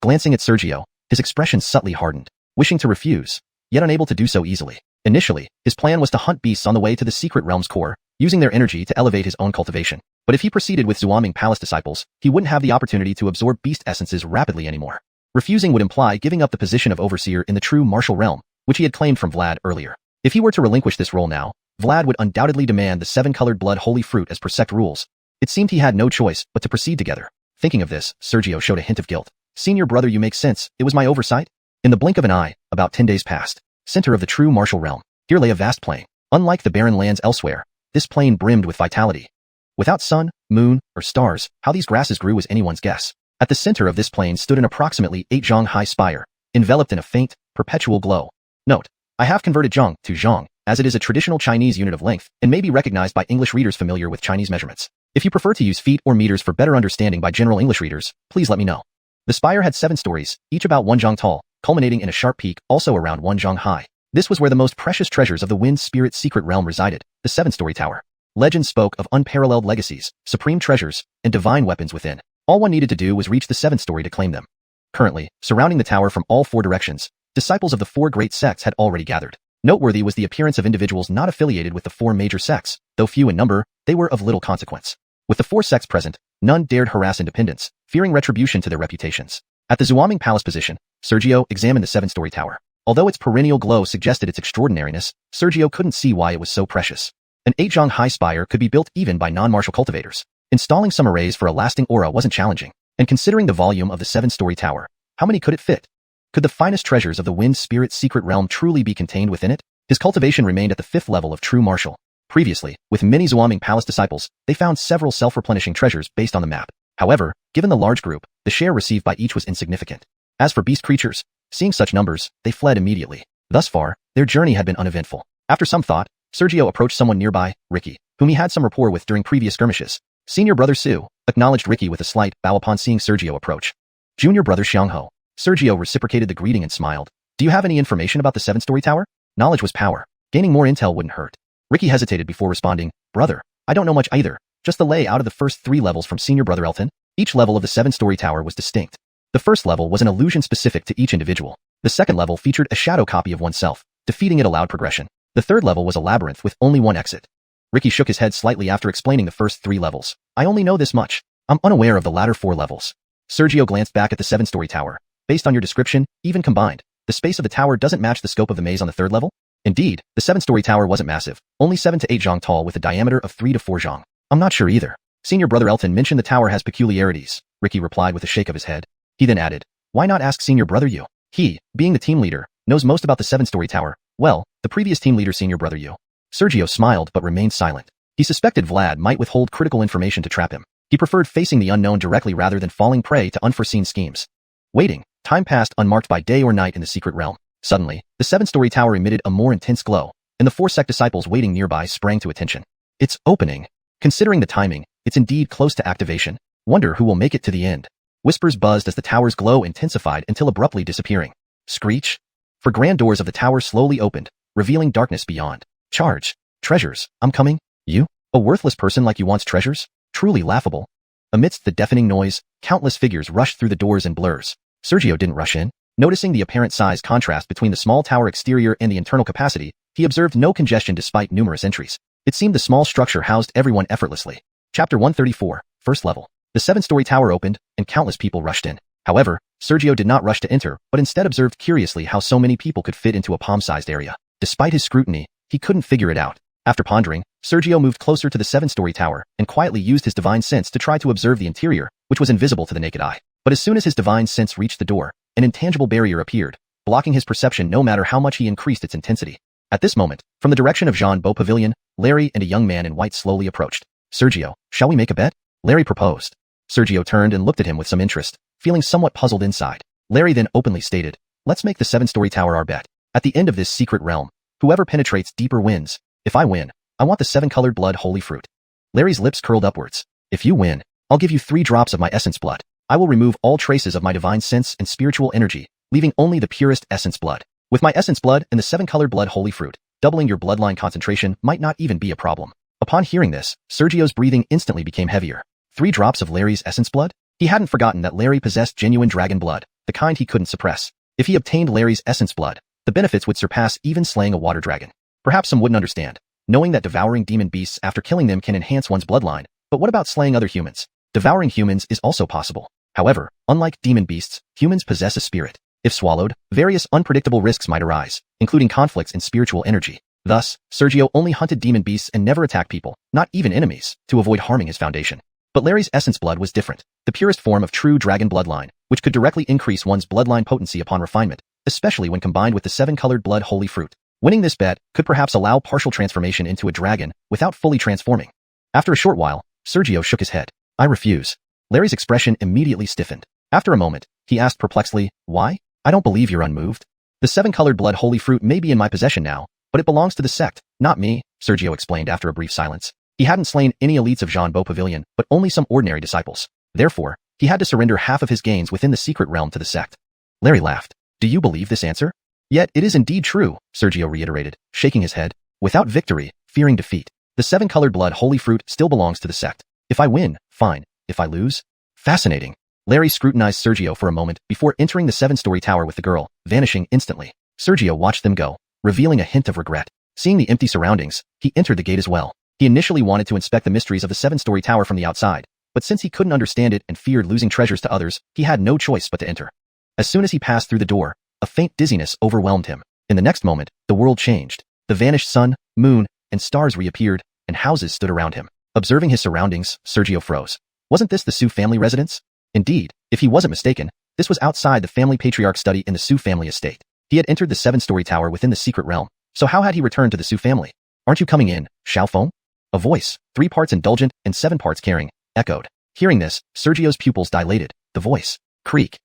Glancing at Sergio, his expression subtly hardened, wishing to refuse, yet unable to do so easily. Initially, his plan was to hunt beasts on the way to the secret realm's core, using their energy to elevate his own cultivation. But if he proceeded with Zuoming Palace disciples, he wouldn't have the opportunity to absorb beast essences rapidly anymore. Refusing would imply giving up the position of overseer in the true martial realm, which he had claimed from Vlad earlier. If he were to relinquish this role now, Vlad would undoubtedly demand the seven-colored blood holy fruit as per sect rules. It seemed he had no choice but to proceed together. Thinking of this, Sergio showed a hint of guilt. Senior brother, you make sense. It was my oversight. In the blink of an eye, about 10 days passed. Center of the true martial realm. Here lay a vast plain. Unlike the barren lands elsewhere, this plain brimmed with vitality. Without sun, moon, or stars, how these grasses grew was anyone's guess. At the center of this plain stood an approximately 8 zhang high spire, enveloped in a faint, perpetual glow. Note: I have converted zhang to zhang, as it is a traditional Chinese unit of length and may be recognized by English readers familiar with Chinese measurements. If you prefer to use feet or meters for better understanding by general English readers, please let me know. The spire had 7 stories, each about 1 zhang tall, culminating in a sharp peak also around 1 zhang high. This was where the most precious treasures of the Wind Spirit secret realm resided, the 7-story tower. Legend spoke of unparalleled legacies, supreme treasures, and divine weapons within. All one needed to do was reach the 7th story to claim them. Currently, surrounding the tower from all 4 directions, disciples of the 4 great sects had already gathered. Noteworthy was the appearance of individuals not affiliated with the 4 major sects. Though few in number, they were of little consequence. With the 4 sects present, none dared harass independents, fearing retribution to their reputations. At the Zhuaming Palace position, Sergio examined the 7-story tower. Although its perennial glow suggested its extraordinariness, Sergio couldn't see why it was so precious. An 8 zhang high spire could be built even by non-martial cultivators. Installing some arrays for a lasting aura wasn't challenging, and considering the volume of the 7-story tower, how many could it fit? Could the finest treasures of the Wind Spirit secret realm truly be contained within it? His cultivation remained at the 5th level of true martial. Previously, with many Zhuaming Palace disciples, they found several self-replenishing treasures based on the map. However, given the large group, the share received by each was insignificant. As for beast creatures, seeing such numbers, they fled immediately. Thus far, their journey had been uneventful. After some thought, Sergio approached someone nearby, Ricky, whom he had some rapport with during previous skirmishes. Senior brother Su acknowledged Ricky with a slight bow upon seeing Sergio approach. Junior brother Xiangho. Sergio reciprocated the greeting and smiled. Do you have any information about the 7-story tower? Knowledge was power. Gaining more intel wouldn't hurt. Ricky hesitated before responding, Brother, I don't know much either. Just the layout of the first 3 levels from senior brother Elton. Each level of the 7-story tower was distinct. The first level was an illusion specific to each individual. The second level featured a shadow copy of oneself. Defeating it allowed progression. The third level was a labyrinth with only one exit. Ricky shook his head slightly after explaining the first 3 levels. I only know this much. I'm unaware of the latter 4 levels. Sergio glanced back at the 7-story tower. Based on your description, even combined, the space of the tower doesn't match the scope of the maze on the 3rd level? Indeed, the 7-story tower wasn't massive, only 7 to 8 zhang tall with a diameter of 3 to 4 zhang. I'm not sure either. Senior brother Elton mentioned the tower has peculiarities, Ricky replied with a shake of his head. He then added, why not ask senior brother Yu? He, being the team leader, knows most about the 7-story tower. Well, the previous team leader senior brother Yu. Sergio smiled but remained silent. He suspected Vlad might withhold critical information to trap him. He preferred facing the unknown directly rather than falling prey to unforeseen schemes. Waiting, time passed unmarked by day or night in the secret realm. Suddenly, the 7-story tower emitted a more intense glow, and the 4 sect disciples waiting nearby sprang to attention. It's opening. Considering the timing, it's indeed close to activation. Wonder who will make it to the end. Whispers buzzed as the tower's glow intensified until abruptly disappearing. Screech. For grand doors of the tower slowly opened, revealing darkness beyond. Charge. Treasures. I'm coming. You? A worthless person like you wants treasures? Truly laughable. Amidst the deafening noise, countless figures rushed through the doors and blurs. Sergio didn't rush in. Noticing the apparent size contrast between the small tower exterior and the internal capacity, he observed no congestion despite numerous entries. It seemed the small structure housed everyone effortlessly. Chapter 134, First Level. The 7-story tower opened, and countless people rushed in. However, Sergio did not rush to enter, but instead observed curiously how so many people could fit into a palm-sized area. Despite his scrutiny, he couldn't figure it out. After pondering, Sergio moved closer to the 7-story tower and quietly used his divine sense to try to observe the interior, which was invisible to the naked eye. But as soon as his divine sense reached the door, an intangible barrier appeared, blocking his perception no matter how much he increased its intensity. At this moment, from the direction of Jean Beau Pavilion, Larry and a young man in white slowly approached. Sergio, shall we make a bet? Larry proposed. Sergio turned and looked at him with some interest, feeling somewhat puzzled inside. Larry then openly stated, let's make the 7-story tower our bet. At the end of this secret realm, whoever penetrates deeper wins. If I win, I want the 7-colored blood holy fruit. Larry's lips curled upwards. If you win, I'll give you 3 drops of my essence blood. I will remove all traces of my divine sense and spiritual energy, leaving only the purest essence blood. With my essence blood and the 7-colored blood holy fruit, doubling your bloodline concentration might not even be a problem. Upon hearing this, Sergio's breathing instantly became heavier. 3 drops of Larry's essence blood? He hadn't forgotten that Larry possessed genuine dragon blood, the kind he couldn't suppress. If he obtained Larry's essence blood, the benefits would surpass even slaying a water dragon. Perhaps some wouldn't understand, knowing that devouring demon beasts after killing them can enhance one's bloodline, but what about slaying other humans? Devouring humans is also possible. However, unlike demon beasts, humans possess a spirit. If swallowed, various unpredictable risks might arise, including conflicts in spiritual energy. Thus, Sergio only hunted demon beasts and never attacked people, not even enemies, to avoid harming his foundation. But Larry's essence blood was different, the purest form of true dragon bloodline, which could directly increase one's bloodline potency upon refinement, especially when combined with the 7-colored blood holy fruit. Winning this bet could perhaps allow partial transformation into a dragon without fully transforming. After a short while, Sergio shook his head. I refuse. Larry's expression immediately stiffened. After a moment, he asked perplexedly, why? I don't believe you're unmoved. The 7-colored blood holy fruit may be in my possession now, but it belongs to the sect, not me, Sergio explained after a brief silence. He hadn't slain any elites of Jean Beau Pavilion, but only some ordinary disciples. Therefore, he had to surrender half of his gains within the secret realm to the sect. Larry laughed. Do you believe this answer? Yet it is indeed true, Sergio reiterated, shaking his head. Without victory, fearing defeat. The 7-colored blood holy fruit still belongs to the sect. If I win, fine. If I lose? Fascinating. Larry scrutinized Sergio for a moment before entering the 7-story tower with the girl, vanishing instantly. Sergio watched them go, revealing a hint of regret. Seeing the empty surroundings, he entered the gate as well. He initially wanted to inspect the mysteries of the 7-story tower from the outside, but since he couldn't understand it and feared losing treasures to others, he had no choice but to enter. As soon as he passed through the door, a faint dizziness overwhelmed him. In the next moment, the world changed. The vanished sun, moon, and stars reappeared, and houses stood around him. Observing his surroundings, Sergio froze. Wasn't this the Su family residence? Indeed, if he wasn't mistaken, this was outside the family patriarch's study in the Su family estate. He had entered the 7-story tower within the secret realm, so how had he returned to the Su family? Aren't you coming in, Xiaofeng? A voice, 3 parts indulgent and 7 parts caring, echoed. Hearing this, Sergio's pupils dilated. The voice. Creak.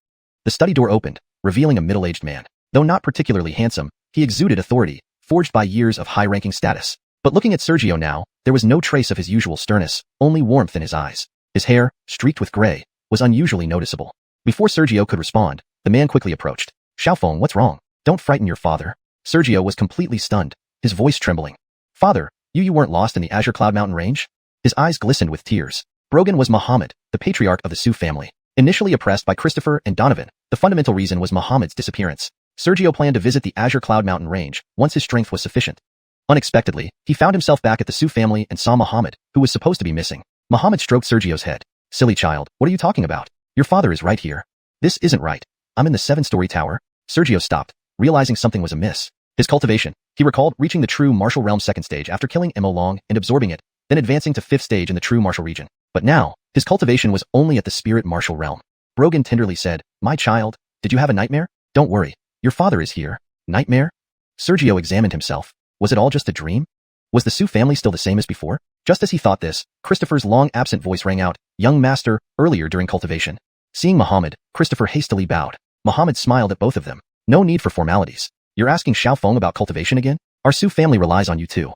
The study door opened, revealing a middle-aged man. Though not particularly handsome, he exuded authority, forged by years of high-ranking status. But looking at Sergio now, there was no trace of his usual sternness, only warmth in his eyes. His hair, streaked with gray, was unusually noticeable. Before Sergio could respond, the man quickly approached. Xiaofeng, what's wrong? Don't frighten your father. Sergio was completely stunned, his voice trembling. Father, you weren't lost in the Azure Cloud Mountain range? His eyes glistened with tears. Brogan was Muhammad, the patriarch of the Su family. Initially oppressed by Christopher and Donovan, the fundamental reason was Muhammad's disappearance. Sergio planned to visit the Azure Cloud Mountain range once his strength was sufficient. Unexpectedly, he found himself back at the Su family and saw Muhammad, who was supposed to be missing. Muhammad stroked Sergio's head. Silly child, what are you talking about? Your father is right here. This isn't right. I'm in the 7-story tower. Sergio stopped, realizing something was amiss. His cultivation. He recalled reaching the true martial realm 2nd stage after killing Mo Long and absorbing it, then advancing to 5th stage in the true martial region. But now, his cultivation was only at the spirit martial realm. Brogan tenderly said, My child, did you have a nightmare? Don't worry. Your father is here. Nightmare? Sergio examined himself. Was it all just a dream? Was the Su family still the same as before? Just as he thought this, Christopher's long-absent voice rang out, Young master, earlier during cultivation. Seeing Muhammad, Christopher hastily bowed. Muhammad smiled at both of them. No need for formalities. You're asking Xiaofeng about cultivation again? Our Su family relies on you too.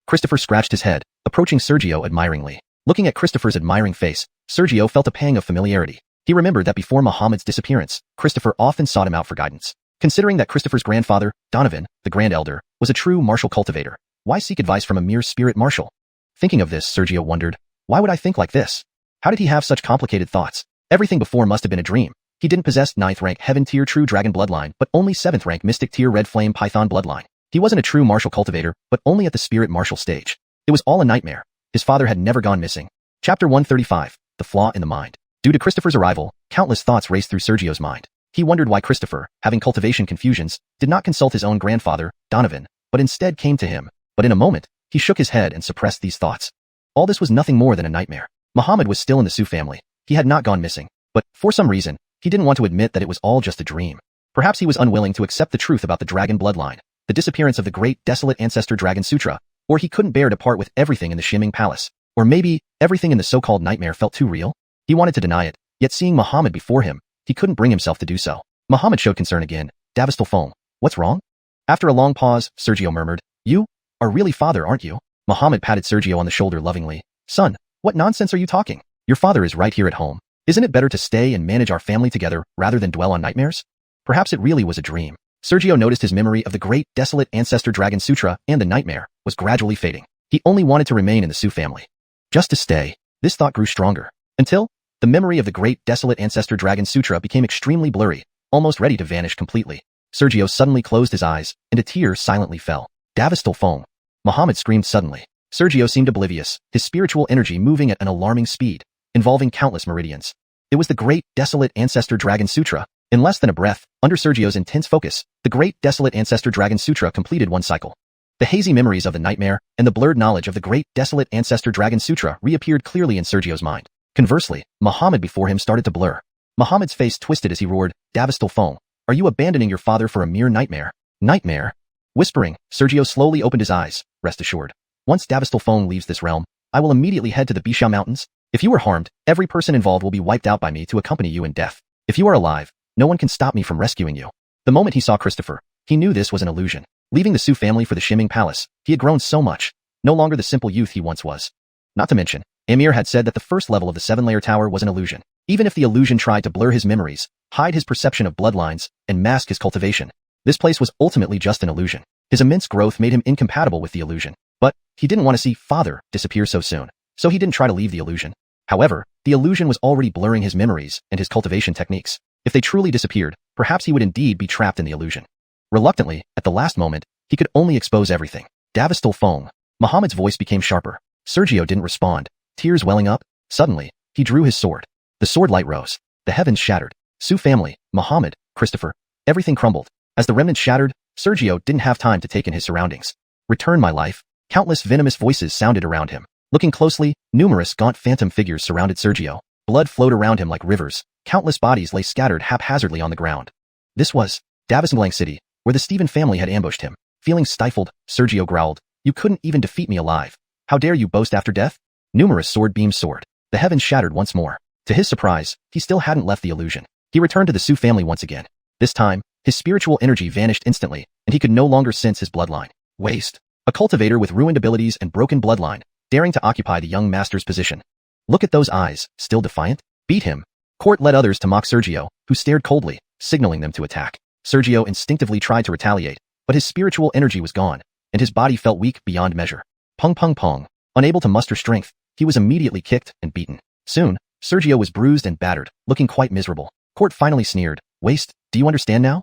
Christopher scratched his head, approaching Sergio admiringly. Looking at Christopher's admiring face, Sergio felt a pang of familiarity. He remembered that before Muhammad's disappearance, Christopher often sought him out for guidance. Considering that Christopher's grandfather, Donovan, the Grand Elder, was a true martial cultivator, why seek advice from a mere spirit marshal? Thinking of this, Sergio wondered, why would I think like this? How did he have such complicated thoughts? Everything before must have been a dream. He didn't possess 9th rank Heaven tier true dragon bloodline, but only 7th rank Mystic tier red flame python bloodline. He wasn't a true martial cultivator, but only at the spirit martial stage. It was all a nightmare. His father had never gone missing. Chapter 135, The Flaw in the Mind. Due to Christopher's arrival, countless thoughts raced through Sergio's mind. He wondered why Christopher, having cultivation confusions, did not consult his own grandfather, Donovan, but instead came to him. But in a moment, he shook his head and suppressed these thoughts. All this was nothing more than a nightmare. Muhammad was still in the Su family. He had not gone missing. But, for some reason, he didn't want to admit that it was all just a dream. Perhaps he was unwilling to accept the truth about the dragon bloodline, the disappearance of the great desolate ancestor Dragon Sutra, or he couldn't bear to part with everything in the Shimming Palace. Or maybe, everything in the so-called nightmare felt too real? He wanted to deny it, yet seeing Muhammad before him, he couldn't bring himself to do so. Muhammad showed concern again. Davistolfong, what's wrong? After a long pause, Sergio murmured, You are really father, aren't you? Muhammad patted Sergio on the shoulder lovingly. Son, what nonsense are you talking? Your father is right here at home. Isn't it better to stay and manage our family together rather than dwell on nightmares? Perhaps it really was a dream. Sergio noticed his memory of the great desolate ancestor Dragon Sutra and the nightmare was gradually fading. He only wanted to remain in the Su family. Just to stay. This thought grew stronger. Until, the memory of the great desolate ancestor Dragon Sutra became extremely blurry, almost ready to vanish completely. Sergio suddenly closed his eyes, and a tear silently fell. Davistolfong. Muhammad screamed suddenly. Sergio seemed oblivious, his spiritual energy moving at an alarming speed, involving countless meridians. It was the great desolate ancestor Dragon Sutra. In less than a breath, under Sergio's intense focus, the great desolate ancestor Dragon Sutra completed one cycle. The hazy memories of the nightmare and the blurred knowledge of the great desolate ancestor Dragon Sutra reappeared clearly in Sergio's mind. Conversely, Muhammad before him started to blur. Muhammad's face twisted as he roared, Davistolfong, are you abandoning your father for a mere nightmare? Nightmare? Whispering, Sergio slowly opened his eyes. Rest assured. Once Davistolfong leaves this realm, I will immediately head to the Guiyuan Mountains. If you are harmed, every person involved will be wiped out by me to accompany you in death. If you are alive, no one can stop me from rescuing you. The moment he saw Christopher, he knew this was an illusion. Leaving the Su family for the Shimming Palace, he had grown so much, no longer the simple youth he once was. Not to mention, Amir had said that the first level of the 7-layer tower was an illusion. Even if the illusion tried to blur his memories, hide his perception of bloodlines, and mask his cultivation, this place was ultimately just an illusion. His immense growth made him incompatible with the illusion. But he didn't want to see father disappear so soon, so he didn't try to leave the illusion. However, the illusion was already blurring his memories and his cultivation techniques. If they truly disappeared, perhaps he would indeed be trapped in the illusion. Reluctantly, at the last moment, he could only expose everything. Davistal Fong. Muhammad's voice became sharper. Sergio didn't respond. Tears welling up. Suddenly, he drew his sword. The sword light rose. The heavens shattered. Su family, Muhammad, Christopher, everything crumbled. As the remnant shattered, Sergio didn't have time to take in his surroundings. Return my life. Countless venomous voices sounded around him. Looking closely, numerous gaunt phantom figures surrounded Sergio. Blood flowed around him like rivers. Countless bodies lay scattered haphazardly on the ground. This was Shengyuan City, where the Stephen family had ambushed him. Feeling stifled, Sergio growled, "You couldn't even defeat me alive. How dare you boast after death?" Numerous sword beams soared. The heavens shattered once more. To his surprise, he still hadn't left the illusion. He returned to the Su family once again. This time, his spiritual energy vanished instantly, and he could no longer sense his bloodline. Waste. A cultivator with ruined abilities and broken bloodline, daring to occupy the young master's position. Look at those eyes, still defiant? Beat him. Court led others to mock Sergio, who stared coldly, signaling them to attack. Sergio instinctively tried to retaliate, but his spiritual energy was gone, and his body felt weak beyond measure. Pong pong pong. Unable to muster strength, he was immediately kicked and beaten. Soon, Sergio was bruised and battered, looking quite miserable. Court finally sneered, "Waste, do you understand now?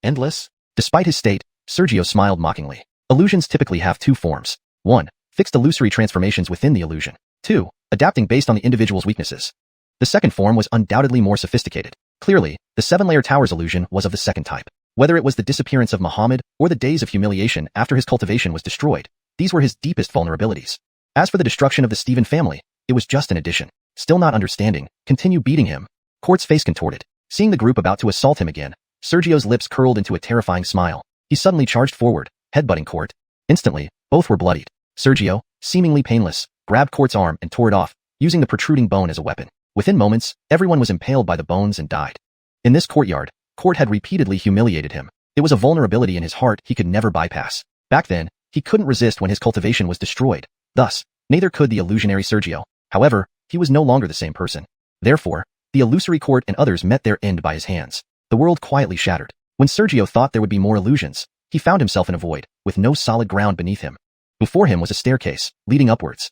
Endless?" Despite his state, Sergio smiled mockingly. Illusions typically have two forms. 1. Fixed illusory transformations within the illusion. 2. Adapting based on the individual's weaknesses. The second form was undoubtedly more sophisticated. Clearly, the 7-layer tower's illusion was of the second type. Whether it was the disappearance of Muhammad or the days of humiliation after his cultivation was destroyed, these were his deepest vulnerabilities. As for the destruction of the Stephen family, it was just an addition. Still not understanding, continue beating him. Court's face contorted. Seeing the group about to assault him again, Sergio's lips curled into a terrifying smile. He suddenly charged forward, headbutting Court. Instantly, both were bloodied. Sergio, seemingly painless, grabbed Court's arm and tore it off, using the protruding bone as a weapon. Within moments, everyone was impaled by the bones and died. In this courtyard, Court had repeatedly humiliated him. It was a vulnerability in his heart he could never bypass. Back then, he couldn't resist when his cultivation was destroyed. Thus, neither could the illusionary Sergio. However, he was no longer the same person. Therefore, the illusory Court and others met their end by his hands. The world quietly shattered. When Sergio thought there would be more illusions, he found himself in a void, with no solid ground beneath him. Before him was a staircase, leading upwards.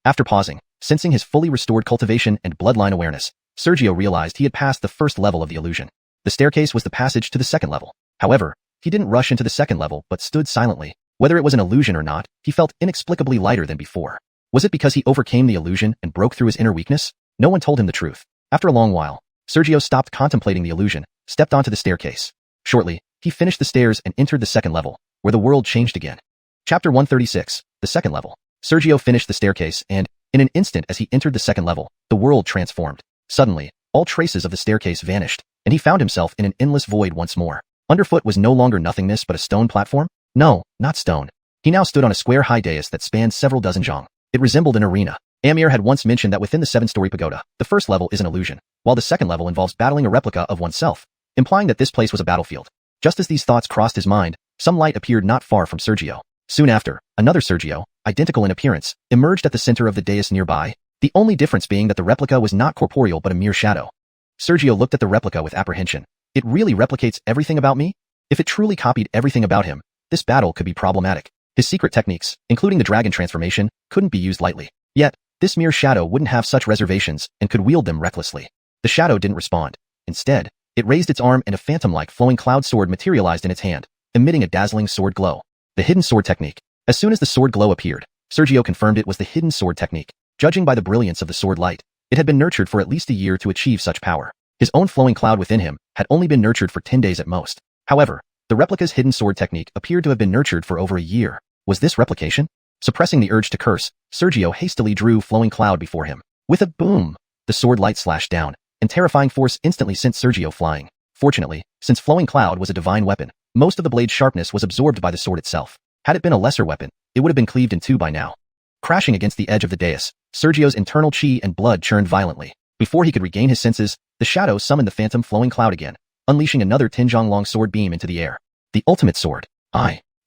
After pausing, sensing his fully restored cultivation and bloodline awareness, Sergio realized he had passed the first level of the illusion. The staircase was the passage to the second level. However, he didn't rush into the second level but stood silently. Whether it was an illusion or not, he felt inexplicably lighter than before. Was it because he overcame the illusion and broke through his inner weakness? No one told him the truth. After a long while, Sergio stopped contemplating the illusion, stepped onto the staircase. Shortly, he finished the stairs and entered the second level, where the world changed again. Chapter 136, the second level. Sergio finished the staircase and, in an instant as he entered the second level, the world transformed. Suddenly, all traces of the staircase vanished, and he found himself in an endless void once more. Underfoot was no longer nothingness but a stone platform? No, not stone. He now stood on a square high dais that spanned several dozen zhang. It resembled an arena. Amir had once mentioned that within the 7-story pagoda, the first level is an illusion, while the second level involves battling a replica of oneself, implying that this place was a battlefield. Just as these thoughts crossed his mind, some light appeared not far from Sergio. Soon after, another Sergio, identical in appearance, emerged at the center of the dais nearby, the only difference being that the replica was not corporeal but a mere shadow. Sergio looked at the replica with apprehension. It really replicates everything about me? If it truly copied everything about him, this battle could be problematic. His secret techniques, including the dragon transformation, couldn't be used lightly. Yet, this mere shadow wouldn't have such reservations and could wield them recklessly. The shadow didn't respond. Instead, it raised its arm and a phantom-like flowing cloud sword materialized in its hand, emitting a dazzling sword glow. The hidden sword technique. As soon as the sword glow appeared, Sergio confirmed it was the hidden sword technique. Judging by the brilliance of the sword light, it had been nurtured for at least a year to achieve such power. His own flowing cloud within him had only been nurtured for 10 days at most. However, the replica's hidden sword technique appeared to have been nurtured for over a year. Was this replication? Suppressing the urge to curse, Sergio hastily drew flowing cloud before him. With a boom, the sword light slashed down, and terrifying force instantly sent Sergio flying. Fortunately, since flowing cloud was a divine weapon, most of the blade's sharpness was absorbed by the sword itself. Had it been a lesser weapon, it would have been cleaved in two by now. Crashing against the edge of the dais, Sergio's internal chi and blood churned violently. Before he could regain his senses, the shadow summoned the phantom flowing cloud again, unleashing another 10-zhang-long sword beam into the air. The ultimate sword.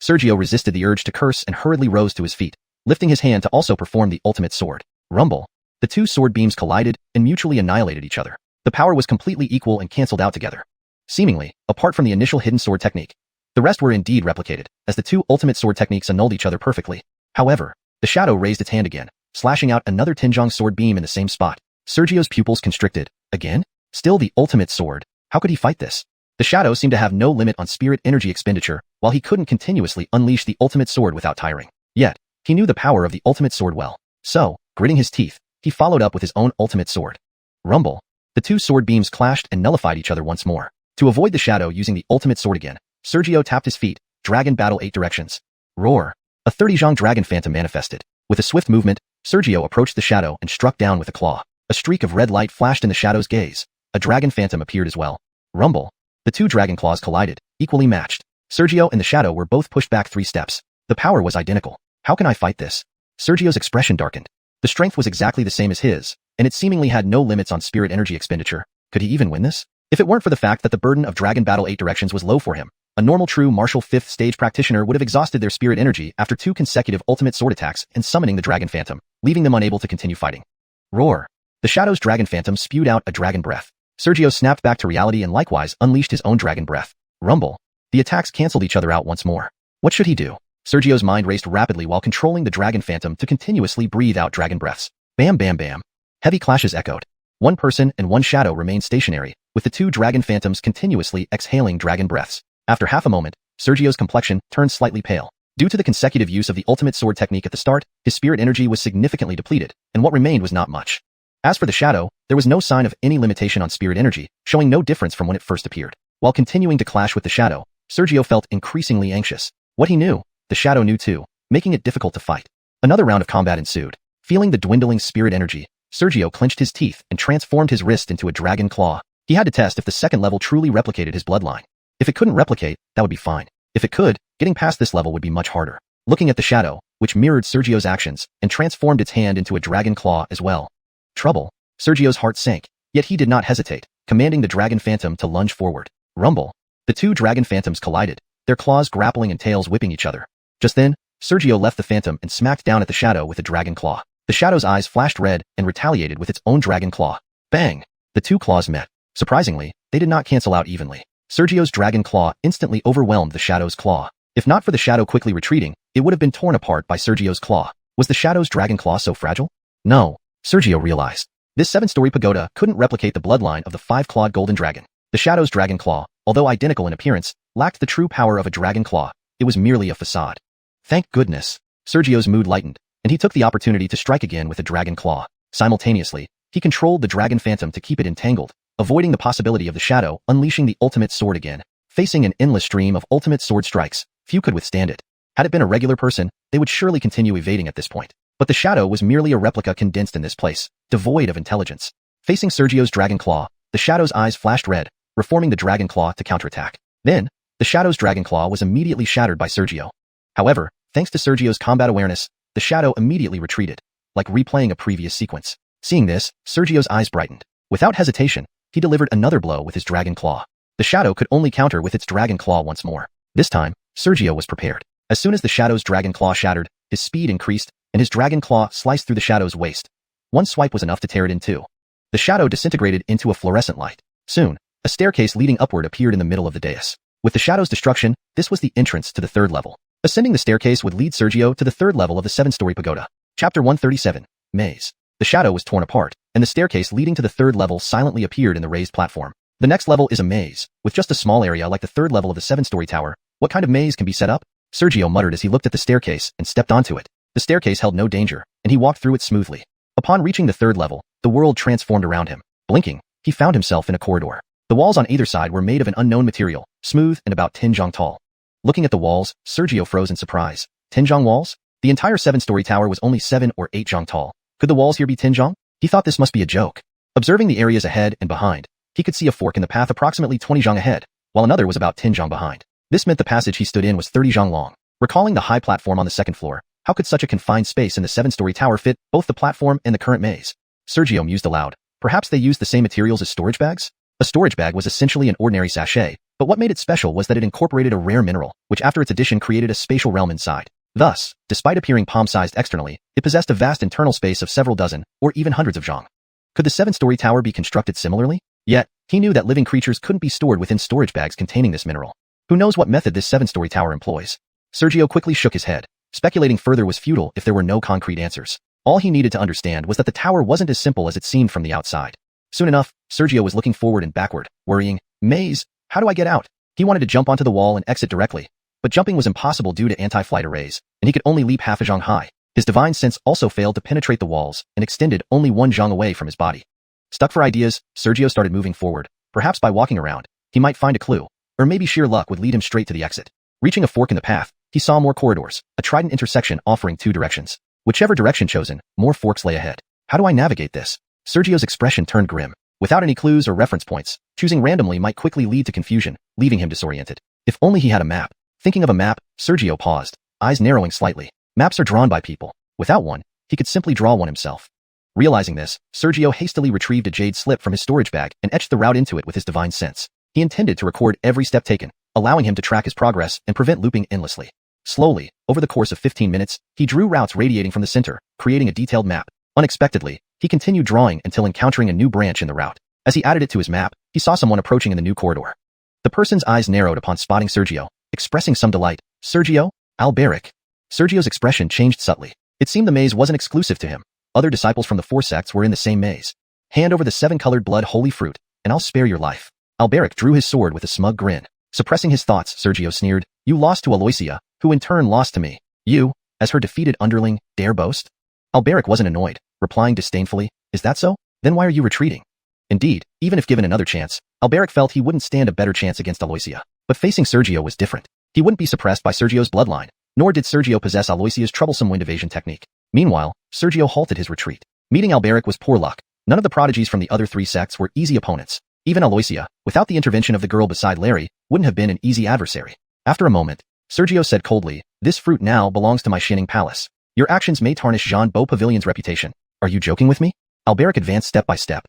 Sergio resisted the urge to curse and hurriedly rose to his feet, lifting his hand to also perform the ultimate sword. Rumble. The two sword beams collided and mutually annihilated each other. The power was completely equal and cancelled out together. Seemingly, apart from the initial hidden sword technique, the rest were indeed replicated, as the two ultimate sword techniques annulled each other perfectly. However, the shadow raised its hand again, slashing out another 10-zhang sword beam in the same spot. Sergio's pupils constricted. Again? Still the ultimate sword. How could he fight this? The shadow seemed to have no limit on spirit energy expenditure, while he couldn't continuously unleash the ultimate sword without tiring. Yet, he knew the power of the ultimate sword well. So, gritting his teeth, he followed up with his own ultimate sword. Rumble. The two sword beams clashed and nullified each other once more. To avoid the shadow using the ultimate sword again, Sergio tapped his feet, dragon battle 8 directions. Roar. A 30-zhang dragon phantom manifested. With a swift movement, Sergio approached the shadow and struck down with a claw. A streak of red light flashed in the shadow's gaze. A dragon phantom appeared as well. Rumble. The two dragon claws collided, equally matched. Sergio and the shadow were both pushed back 3 steps. The power was identical. How can I fight this? Sergio's expression darkened. The strength was exactly the same as his, and it seemingly had no limits on spirit energy expenditure. Could he even win this? If it weren't for the fact that the burden of Dragon Battle 8 Directions was low for him, a normal true martial 5th stage practitioner would have exhausted their spirit energy after 2 consecutive ultimate sword attacks and summoning the Dragon Phantom, leaving them unable to continue fighting. Roar. The shadow's Dragon Phantom spewed out a dragon breath. Sergio snapped back to reality and likewise unleashed his own dragon breath. Rumble. The attacks cancelled each other out once more. What should he do? Sergio's mind raced rapidly while controlling the Dragon Phantom to continuously breathe out dragon breaths. Bam bam bam. Heavy clashes echoed. One person and one shadow remained stationary, with the 2 Dragon Phantoms continuously exhaling dragon breaths. After half a moment, Sergio's complexion turned slightly pale. Due to the consecutive use of the ultimate sword technique at the start, his spirit energy was significantly depleted, and what remained was not much. As for the shadow, there was no sign of any limitation on spirit energy, showing no difference from when it first appeared. While continuing to clash with the shadow, Sergio felt increasingly anxious. What he knew, the shadow knew too, making it difficult to fight. Another round of combat ensued. Feeling the dwindling spirit energy, Sergio clenched his teeth and transformed his wrist into a dragon claw. He had to test if the second level truly replicated his bloodline. If it couldn't replicate, that would be fine. If it could, getting past this level would be much harder. Looking at the shadow, which mirrored Sergio's actions, and transformed its hand into a dragon claw as well. Trouble. Sergio's heart sank, yet he did not hesitate, commanding the Dragon Phantom to lunge forward. Rumble. The 2 Dragon Phantoms collided, their claws grappling and tails whipping each other. Just then, Sergio left the Phantom and smacked down at the shadow with a dragon claw. The shadow's eyes flashed red and retaliated with its own dragon claw. Bang! The 2 claws met. Surprisingly, they did not cancel out evenly. Sergio's dragon claw instantly overwhelmed the shadow's claw. If not for the shadow quickly retreating, it would have been torn apart by Sergio's claw. Was the shadow's dragon claw so fragile? No. Sergio realized. This 7-story pagoda couldn't replicate the bloodline of the 5-clawed golden dragon. The shadow's dragon claw, although identical in appearance, lacked the true power of a dragon claw. It was merely a facade. Thank goodness. Sergio's mood lightened, and he took the opportunity to strike again with a dragon claw. Simultaneously, he controlled the Dragon Phantom to keep it entangled, avoiding the possibility of the shadow unleashing the ultimate sword again. Facing an endless stream of ultimate sword strikes, few could withstand it. Had it been a regular person, they would surely continue evading at this point. But the shadow was merely a replica condensed in this place, devoid of intelligence. Facing Sergio's dragon claw, the shadow's eyes flashed red, reforming the dragon claw to counterattack. Then, the shadow's dragon claw was immediately shattered by Sergio. However, thanks to Sergio's combat awareness, the shadow immediately retreated, like replaying a previous sequence. Seeing this, Sergio's eyes brightened. Without hesitation, he delivered another blow with his dragon claw. The shadow could only counter with its dragon claw once more. This time, Sergio was prepared. As soon as the shadow's dragon claw shattered, his speed increased, and his dragon claw sliced through the shadow's waist. One swipe was enough to tear it in two. The shadow disintegrated into a fluorescent light. Soon, a staircase leading upward appeared in the middle of the dais. With the shadow's destruction, this was the entrance to the 3rd level. Ascending the staircase would lead Sergio to the 3rd level of the 7-story pagoda. Chapter 137, Maze. The shadow was torn apart, and the staircase leading to the 3rd level silently appeared in the raised platform. The next level is a maze, with just a small area like the 3rd level of the 7-story tower. What kind of maze can be set up? Sergio muttered as he looked at the staircase and stepped onto it. The staircase held no danger, and he walked through it smoothly. Upon reaching the 3rd level, the world transformed around him. Blinking, he found himself in a corridor. The walls on either side were made of an unknown material, smooth and about 10 zhang tall. Looking at the walls, Sergio froze in surprise. 10 zhang walls? The entire 7-story tower was only 7 or 8 zhang tall. Could the walls here be 10 zhang? He thought this must be a joke. Observing the areas ahead and behind, he could see a fork in the path approximately 20 zhang ahead, while another was about 10 zhang behind. This meant the passage he stood in was 30 zhang long. Recalling the high platform on the 2nd floor, how could such a confined space in the 7-story tower fit both the platform and the current maze? Sergio mused aloud. Perhaps they used the same materials as storage bags? A storage bag was essentially an ordinary sachet, but what made it special was that it incorporated a rare mineral, which after its addition created a spatial realm inside. Thus, despite appearing palm-sized externally, it possessed a vast internal space of several dozen, or even hundreds of zhang. Could the 7-story tower be constructed similarly? Yet, he knew that living creatures couldn't be stored within storage bags containing this mineral. Who knows what method this 7-story tower employs? Sergio quickly shook his head. Speculating further was futile if there were no concrete answers. All he needed to understand was that the tower wasn't as simple as it seemed from the outside. Soon enough, Sergio was looking forward and backward, worrying, maze, how do I get out? He wanted to jump onto the wall and exit directly, but jumping was impossible due to anti-flight arrays, and he could only leap half a zhang high. His divine sense also failed to penetrate the walls and extended only 1 zhang away from his body. Stuck for ideas, Sergio started moving forward. Perhaps by walking around, he might find a clue, or maybe sheer luck would lead him straight to the exit. Reaching a fork in the path, he saw more corridors, a trident intersection offering 2 directions. Whichever direction chosen, more forks lay ahead. How do I navigate this? Sergio's expression turned grim. Without any clues or reference points, choosing randomly might quickly lead to confusion, leaving him disoriented. If only he had a map. Thinking of a map, Sergio paused, eyes narrowing slightly. Maps are drawn by people. Without one, he could simply draw one himself. Realizing this, Sergio hastily retrieved a jade slip from his storage bag and etched the route into it with his divine sense. He intended to record every step taken, allowing him to track his progress and prevent looping endlessly. Slowly, over the course of 15 minutes, he drew routes radiating from the center, creating a detailed map. Unexpectedly, he continued drawing until encountering a new branch in the route. As he added it to his map, he saw someone approaching in the new corridor. The person's eyes narrowed upon spotting Sergio, expressing some delight. Sergio? Alberic. Sergio's expression changed subtly. It seemed the maze wasn't exclusive to him. Other disciples from the 4 sects were in the same maze. Hand over the 7-colored blood holy fruit, and I'll spare your life. Alberic drew his sword with a smug grin. Suppressing his thoughts, Sergio sneered, you lost to Aloysia, who in turn lost to me. You, as her defeated underling, dare boast? Alberic wasn't annoyed, replying disdainfully, is that so? Then why are you retreating? Indeed, even if given another chance, Alberic felt he wouldn't stand a better chance against Aloysia. But facing Sergio was different. He wouldn't be suppressed by Sergio's bloodline, nor did Sergio possess Aloysia's troublesome wind evasion technique. Meanwhile, Sergio halted his retreat. Meeting Alberic was poor luck. None of the prodigies from the other 3 sects were easy opponents. Even Aloysia, without the intervention of the girl beside Larry, wouldn't have been an easy adversary. After a moment, Sergio said coldly, this fruit now belongs to my Xianxia palace. Your actions may tarnish Jean Beau Pavilion's reputation. Are you joking with me? Alberic advanced step by step.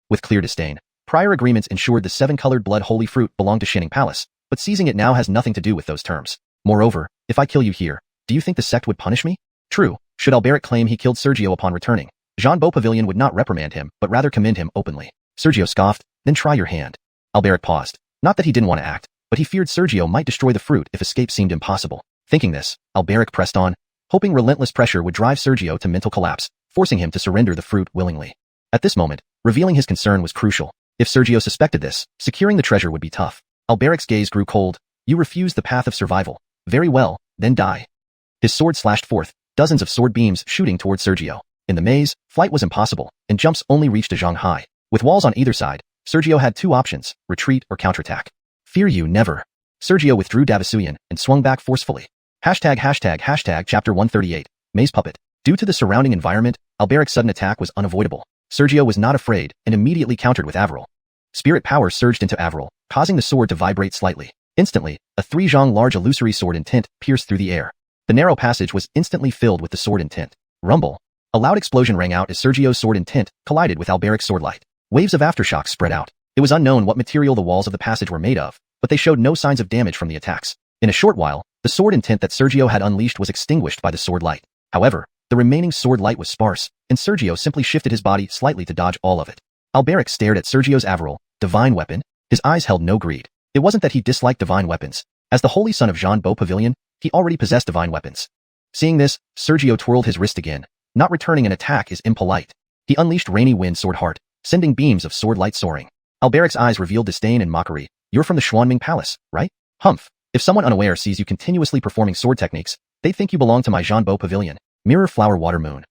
With clear disdain, prior agreements ensured the 7-colored blood holy fruit belonged to Xianxia palace, but seizing it now has nothing to do with those terms. Moreover, if I kill you here, do you think the sect would punish me? True, should Alberic claim he killed Sergio upon returning, Jean Beau Pavilion would not reprimand him but rather commend him openly. Sergio scoffed, then try your hand. Alberic paused. Not that he didn't want to act, but he feared Sergio might destroy the fruit if escape seemed impossible. Thinking this, Alberic pressed on, hoping relentless pressure would drive Sergio to mental collapse, forcing him to surrender the fruit willingly. At this moment, revealing his concern was crucial. If Sergio suspected this, securing the treasure would be tough. Alberic's gaze grew cold. You refuse the path of survival. Very well, then die. His sword slashed forth, dozens of sword beams shooting towards Sergio. In the maze, flight was impossible, and jumps only reached a zhang high. With walls on either side, Sergio had 2 options, retreat or counterattack. Fear you never. Sergio withdrew Davisuyan and swung back forcefully. Hashtag chapter 138, Maze Puppet. Due to the surrounding environment, Alberic's sudden attack was unavoidable. Sergio was not afraid and immediately countered with Avril. Spirit power surged into Avril, causing the sword to vibrate slightly. Instantly, a 3 zhang large illusory sword intent pierced through the air. The narrow passage was instantly filled with the sword intent. Rumble. A loud explosion rang out as Sergio's sword intent collided with Alberic's swordlight. Waves of aftershocks spread out. It was unknown what material the walls of the passage were made of, but they showed no signs of damage from the attacks. In a short while, the sword intent that Sergio had unleashed was extinguished by the sword light. However, the remaining sword light was sparse, and Sergio simply shifted his body slightly to dodge all of it. Alberic stared at Sergio's Avril, divine weapon. His eyes held no greed. It wasn't that he disliked divine weapons. As the holy son of Jean Beau Pavilion, he already possessed divine weapons. Seeing this, Sergio twirled his wrist again. Not returning an attack is impolite. He unleashed rainy wind sword heart, sending beams of sword light soaring. Alberic's eyes revealed disdain and mockery. You're from the Xuanming Palace, right? Humph. If someone unaware sees you continuously performing sword techniques, they think you belong to my Jean Beau Pavilion. Mirror flower water moon.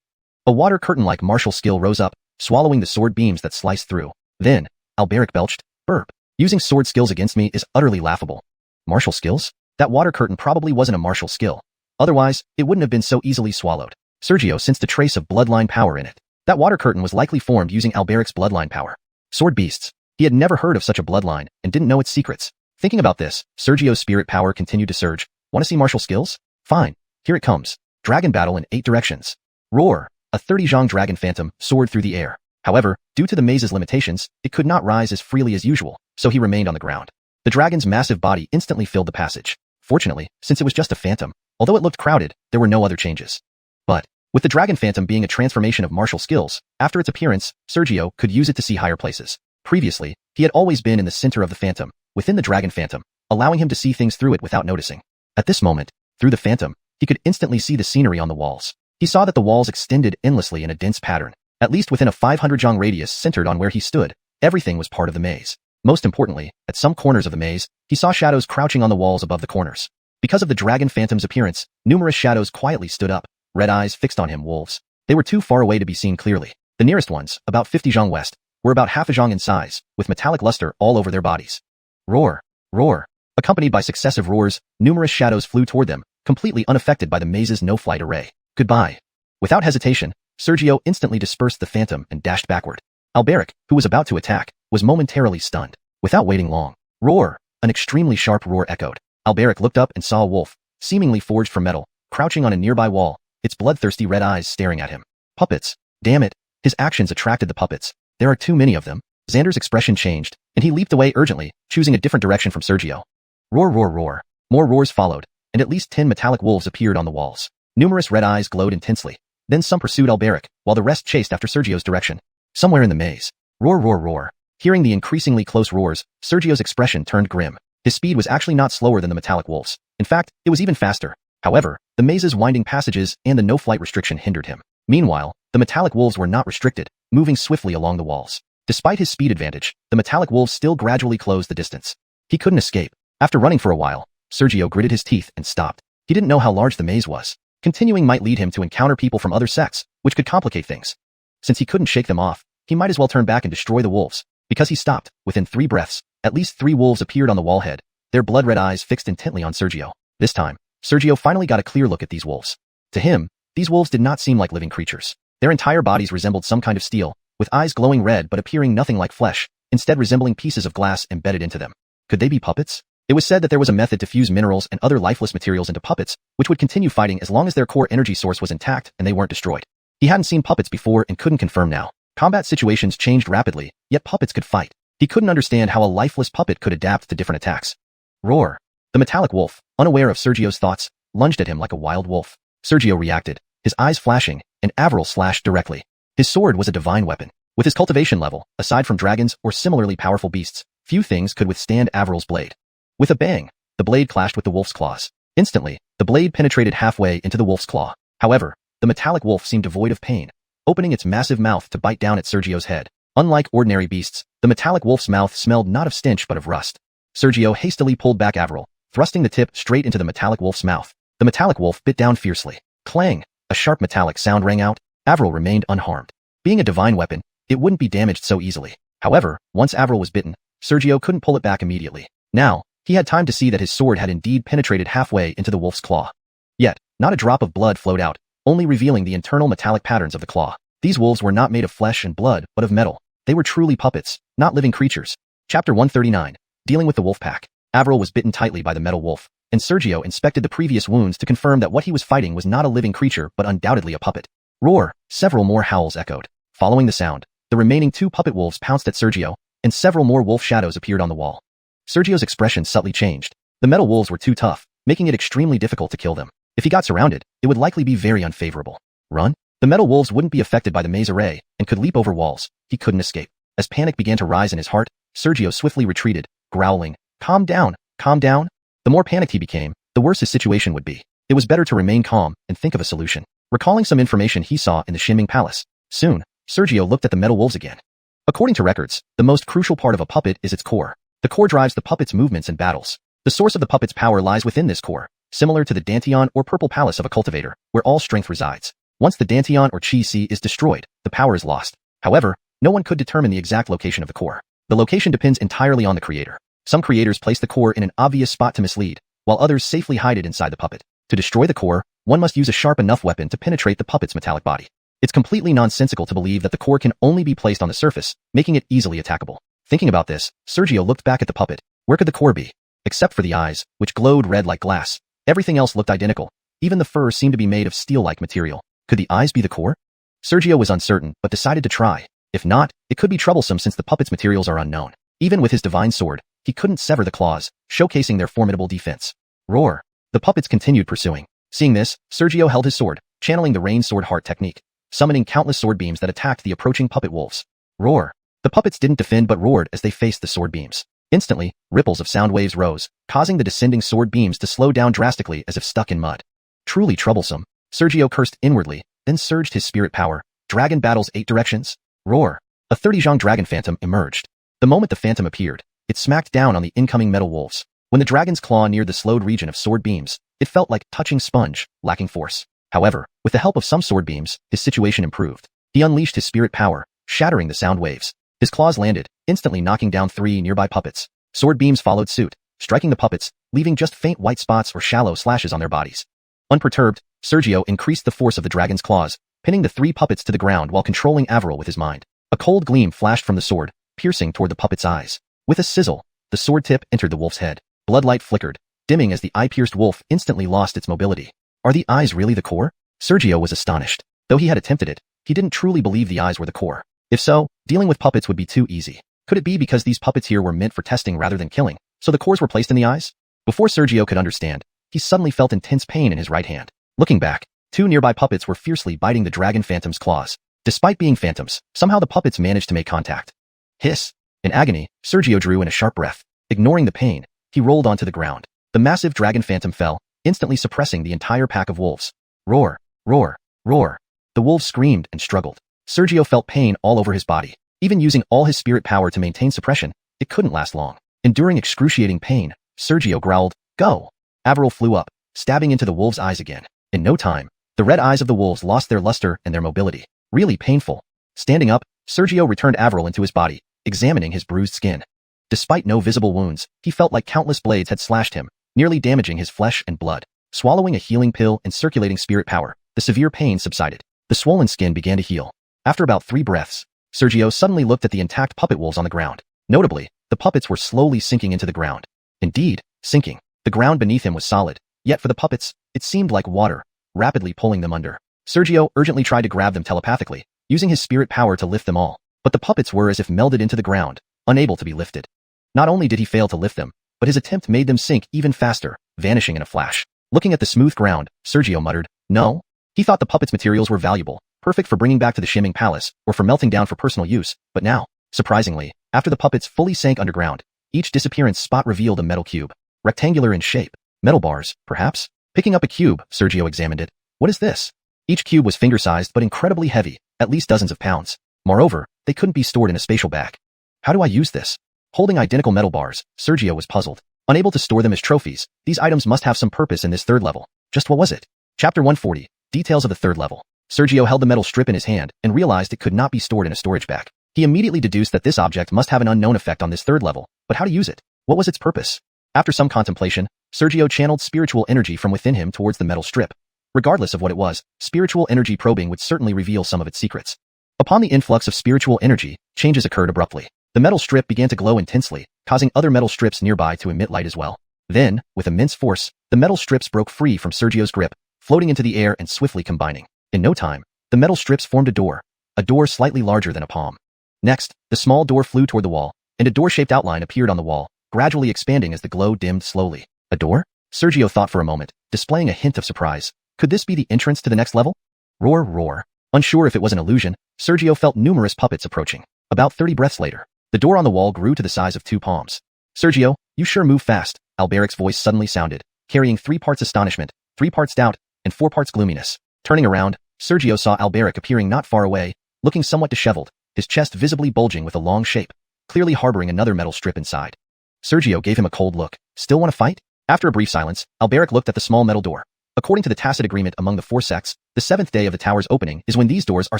A water curtain-like martial skill rose up, swallowing the sword beams that sliced through. Then, Alberic belched, burp. Using sword skills against me is utterly laughable. Martial skills? That water curtain probably wasn't a martial skill. Otherwise, it wouldn't have been so easily swallowed. Sergio sensed a trace of bloodline power in it. That water curtain was likely formed using Alberic's bloodline power. Sword beasts. He had never heard of such a bloodline and didn't know its secrets. Thinking about this, Sergio's spirit power continued to surge. Want to see martial skills? Fine. Here it comes. Dragon battle in 8 directions. Roar. A 30 zhang dragon phantom soared through the air. However, due to the maze's limitations, it could not rise as freely as usual, so he remained on the ground. The dragon's massive body instantly filled the passage. Fortunately, since it was just a phantom, although it looked crowded, there were no other changes. But, with the dragon phantom being a transformation of martial skills, after its appearance, Sergio could use it to see higher places. Previously, he had always been in the center of the phantom, within the dragon phantom, allowing him to see things through it without noticing. At this moment, through the phantom, he could instantly see the scenery on the walls. He saw that the walls extended endlessly in a dense pattern. At least within a 500 zhang radius centered on where he stood, everything was part of the maze. Most importantly, at some corners of the maze, he saw shadows crouching on the walls above the corners. Because of the dragon phantom's appearance, numerous shadows quietly stood up, red eyes fixed on him, wolves. They were too far away to be seen clearly. The nearest ones, about 50 zhang west, were about half a zhang in size, with metallic luster all over their bodies. Roar, roar. Accompanied by successive roars, numerous shadows flew toward them, completely unaffected by the maze's no-flight array. Goodbye. Without hesitation, Sergio instantly dispersed the phantom and dashed backward. Alberic, who was about to attack, was momentarily stunned. Without waiting long, roar! An extremely sharp roar echoed. Alberic looked up and saw a wolf, seemingly forged from metal, crouching on a nearby wall, its bloodthirsty red eyes staring at him. Puppets! Damn it! His actions attracted the puppets. There are too many of them. Xander's expression changed, and he leaped away urgently, choosing a different direction from Sergio. Roar, roar, roar. More roars followed, and at least 10 metallic wolves appeared on the walls. Numerous red eyes glowed intensely. Then some pursued Alberic, while the rest chased after Sergio's direction. Somewhere in the maze. Roar, roar, roar. Hearing the increasingly close roars, Sergio's expression turned grim. His speed was actually not slower than the metallic wolves. In fact, it was even faster. However, the maze's winding passages and the no-flight restriction hindered him. Meanwhile, the metallic wolves were not restricted, moving swiftly along the walls. Despite his speed advantage, the metallic wolves still gradually closed the distance. He couldn't escape. After running for a while, Sergio gritted his teeth and stopped. He didn't know how large the maze was. Continuing might lead him to encounter people from other sects, which could complicate things. Since he couldn't shake them off, he might as well turn back and destroy the wolves. Because he stopped, within 3 breaths, at least 3 wolves appeared on the wall head, their blood-red eyes fixed intently on Sergio. This time, Sergio finally got a clear look at these wolves. To him, these wolves did not seem like living creatures. Their entire bodies resembled some kind of steel, with eyes glowing red but appearing nothing like flesh, instead resembling pieces of glass embedded into them. Could they be puppets? It was said that there was a method to fuse minerals and other lifeless materials into puppets, which would continue fighting as long as their core energy source was intact and they weren't destroyed. He hadn't seen puppets before and couldn't confirm now. Combat situations changed rapidly, yet puppets could fight. He couldn't understand how a lifeless puppet could adapt to different attacks. Roar! The metallic wolf, unaware of Sergio's thoughts, lunged at him like a wild wolf. Sergio reacted, his eyes flashing, and Avril slashed directly. His sword was a divine weapon. With his cultivation level, aside from dragons or similarly powerful beasts, few things could withstand Avril's blade. With a bang, the blade clashed with the wolf's claws. Instantly, the blade penetrated halfway into the wolf's claw. However, the metallic wolf seemed devoid of pain, opening its massive mouth to bite down at Sergio's head. Unlike ordinary beasts, the metallic wolf's mouth smelled not of stench but of rust. Sergio hastily pulled back Avril, thrusting the tip straight into the metallic wolf's mouth. The metallic wolf bit down fiercely. Clang! A sharp metallic sound rang out. Avril remained unharmed. Being a divine weapon, it wouldn't be damaged so easily. However, once Avril was bitten, Sergio couldn't pull it back immediately. Now, he had time to see that his sword had indeed penetrated halfway into the wolf's claw. Yet, not a drop of blood flowed out, only revealing the internal metallic patterns of the claw. These wolves were not made of flesh and blood, but of metal. They were truly puppets, not living creatures. Chapter 139. Dealing with the wolf pack. Avril was bitten tightly by the metal wolf, and Sergio inspected the previous wounds to confirm that what he was fighting was not a living creature but undoubtedly a puppet. Roar! Several more howls echoed. Following the sound, the remaining 2 puppet wolves pounced at Sergio, and several more wolf shadows appeared on the wall. Sergio's expression subtly changed. The metal wolves were too tough, making it extremely difficult to kill them. If he got surrounded, it would likely be very unfavorable. Run? The metal wolves wouldn't be affected by the maze array, and could leap over walls. He couldn't escape. As panic began to rise in his heart, Sergio swiftly retreated, growling, "Calm down, calm down." The more panicked he became, the worse his situation would be. It was better to remain calm and think of a solution. Recalling some information he saw in the Shenming Palace. Soon, Sergio looked at the metal wolves again. According to records, the most crucial part of a puppet is its core. The core drives the puppet's movements and battles. The source of the puppet's power lies within this core, similar to the Dantian or purple palace of a cultivator, where all strength resides. Once the Dantian or Qi Si is destroyed, the power is lost. However, no one could determine the exact location of the core. The location depends entirely on the creator. Some creators place the core in an obvious spot to mislead, while others safely hide it inside the puppet. To destroy the core, one must use a sharp enough weapon to penetrate the puppet's metallic body. It's completely nonsensical to believe that the core can only be placed on the surface, making it easily attackable. Thinking about this, Sergio looked back at the puppet. Where could the core be? Except for the eyes, which glowed red like glass, everything else looked identical. Even the fur seemed to be made of steel-like material. Could the eyes be the core? Sergio was uncertain, but decided to try. If not, it could be troublesome since the puppet's materials are unknown. Even with his divine sword, he couldn't sever the claws, showcasing their formidable defense. Roar. The puppets continued pursuing. Seeing this, Sergio held his sword, channeling the rain sword heart technique, summoning countless sword beams that attacked the approaching puppet wolves. Roar. The puppets didn't defend but roared as they faced the sword beams. Instantly, ripples of sound waves rose, causing the descending sword beams to slow down drastically as if stuck in mud. Truly troublesome. Sergio cursed inwardly, then surged his spirit power. Dragon battles 8 directions. Roar. A 30-zhang dragon phantom emerged. The moment the phantom appeared, it smacked down on the incoming metal wolves. When the dragon's claw neared the slowed region of sword beams, it felt like touching sponge, lacking force. However, with the help of some sword beams, his situation improved. He unleashed his spirit power, shattering the sound waves. His claws landed, instantly knocking down 3 nearby puppets. Sword beams followed suit, striking the puppets, leaving just faint white spots or shallow slashes on their bodies. Unperturbed, Sergio increased the force of the dragon's claws, pinning the 3 puppets to the ground while controlling Averil with his mind. A cold gleam flashed from the sword, piercing toward the puppet's eyes. With a sizzle, the sword tip entered the wolf's head. Bloodlight flickered, dimming as the eye-pierced wolf instantly lost its mobility. Are the eyes really the core? Sergio was astonished. Though he had attempted it, he didn't truly believe the eyes were the core. If so, dealing with puppets would be too easy. Could it be because these puppets here were meant for testing rather than killing, so the cores were placed in the eyes? Before Sergio could understand, he suddenly felt intense pain in his right hand. Looking back, 2 nearby puppets were fiercely biting the dragon phantom's claws. Despite being phantoms, somehow the puppets managed to make contact. Hiss. In agony, Sergio drew in a sharp breath. Ignoring the pain, he rolled onto the ground. The massive dragon phantom fell, instantly suppressing the entire pack of wolves. Roar, roar, roar. The wolves screamed and struggled. Sergio felt pain all over his body. Even using all his spirit power to maintain suppression, it couldn't last long. Enduring excruciating pain, Sergio growled, "Go!" Averil flew up, stabbing into the wolves' eyes again. In no time, the red eyes of the wolves lost their luster and their mobility. Really painful. Standing up, Sergio returned Averil into his body, examining his bruised skin. Despite no visible wounds, he felt like countless blades had slashed him, nearly damaging his flesh and blood. Swallowing a healing pill and circulating spirit power, the severe pain subsided. The swollen skin began to heal. After about 3 breaths, Sergio suddenly looked at the intact puppet wolves on the ground. Notably, the puppets were slowly sinking into the ground. Indeed, sinking. The ground beneath him was solid, yet for the puppets, it seemed like water, rapidly pulling them under. Sergio urgently tried to grab them telepathically, using his spirit power to lift them all, but the puppets were as if melded into the ground, unable to be lifted. Not only did he fail to lift them, but his attempt made them sink even faster, vanishing in a flash. Looking at the smooth ground, Sergio muttered, "No?" He thought the puppets' materials were valuable, perfect for bringing back to the Xianxia Palace, or for melting down for personal use, but now, surprisingly, after the puppets fully sank underground, each disappearance spot revealed a metal cube. Rectangular in shape. Metal bars, perhaps? Picking up a cube, Sergio examined it. What is this? Each cube was finger-sized but incredibly heavy, at least dozens of pounds. Moreover, they couldn't be stored in a spatial bag. How do I use this? Holding identical metal bars, Sergio was puzzled. Unable to store them as trophies, these items must have some purpose in this 3rd level. Just what was it? Chapter 140. Details of the 3rd level. Sergio held the metal strip in his hand and realized it could not be stored in a storage bag. He immediately deduced that this object must have an unknown effect on this 3rd level, but how to use it? What was its purpose? After some contemplation, Sergio channeled spiritual energy from within him towards the metal strip. Regardless of what it was, spiritual energy probing would certainly reveal some of its secrets. Upon the influx of spiritual energy, changes occurred abruptly. The metal strip began to glow intensely, causing other metal strips nearby to emit light as well. Then, with immense force, the metal strips broke free from Sergio's grip, floating into the air and swiftly combining. In no time, the metal strips formed a door slightly larger than a palm. Next, the small door flew toward the wall, and a door-shaped outline appeared on the wall, gradually expanding as the glow dimmed slowly. A door? Sergio thought for a moment, displaying a hint of surprise. Could this be the entrance to the next level? Roar, roar. Unsure if it was an illusion, Sergio felt numerous puppets approaching. About 30 breaths later, the door on the wall grew to the size of 2 palms. Sergio, you sure move fast, Alberic's voice suddenly sounded, carrying 3 parts astonishment, 3 parts doubt, and 4 parts gloominess. Turning around, Sergio saw Alberic appearing not far away, looking somewhat disheveled, his chest visibly bulging with a long shape, clearly harboring another metal strip inside. Sergio gave him a cold look. Still want to fight? After a brief silence, Alberic looked at the small metal door. According to the tacit agreement among the 4 sects, the 7th day of the tower's opening is when these doors are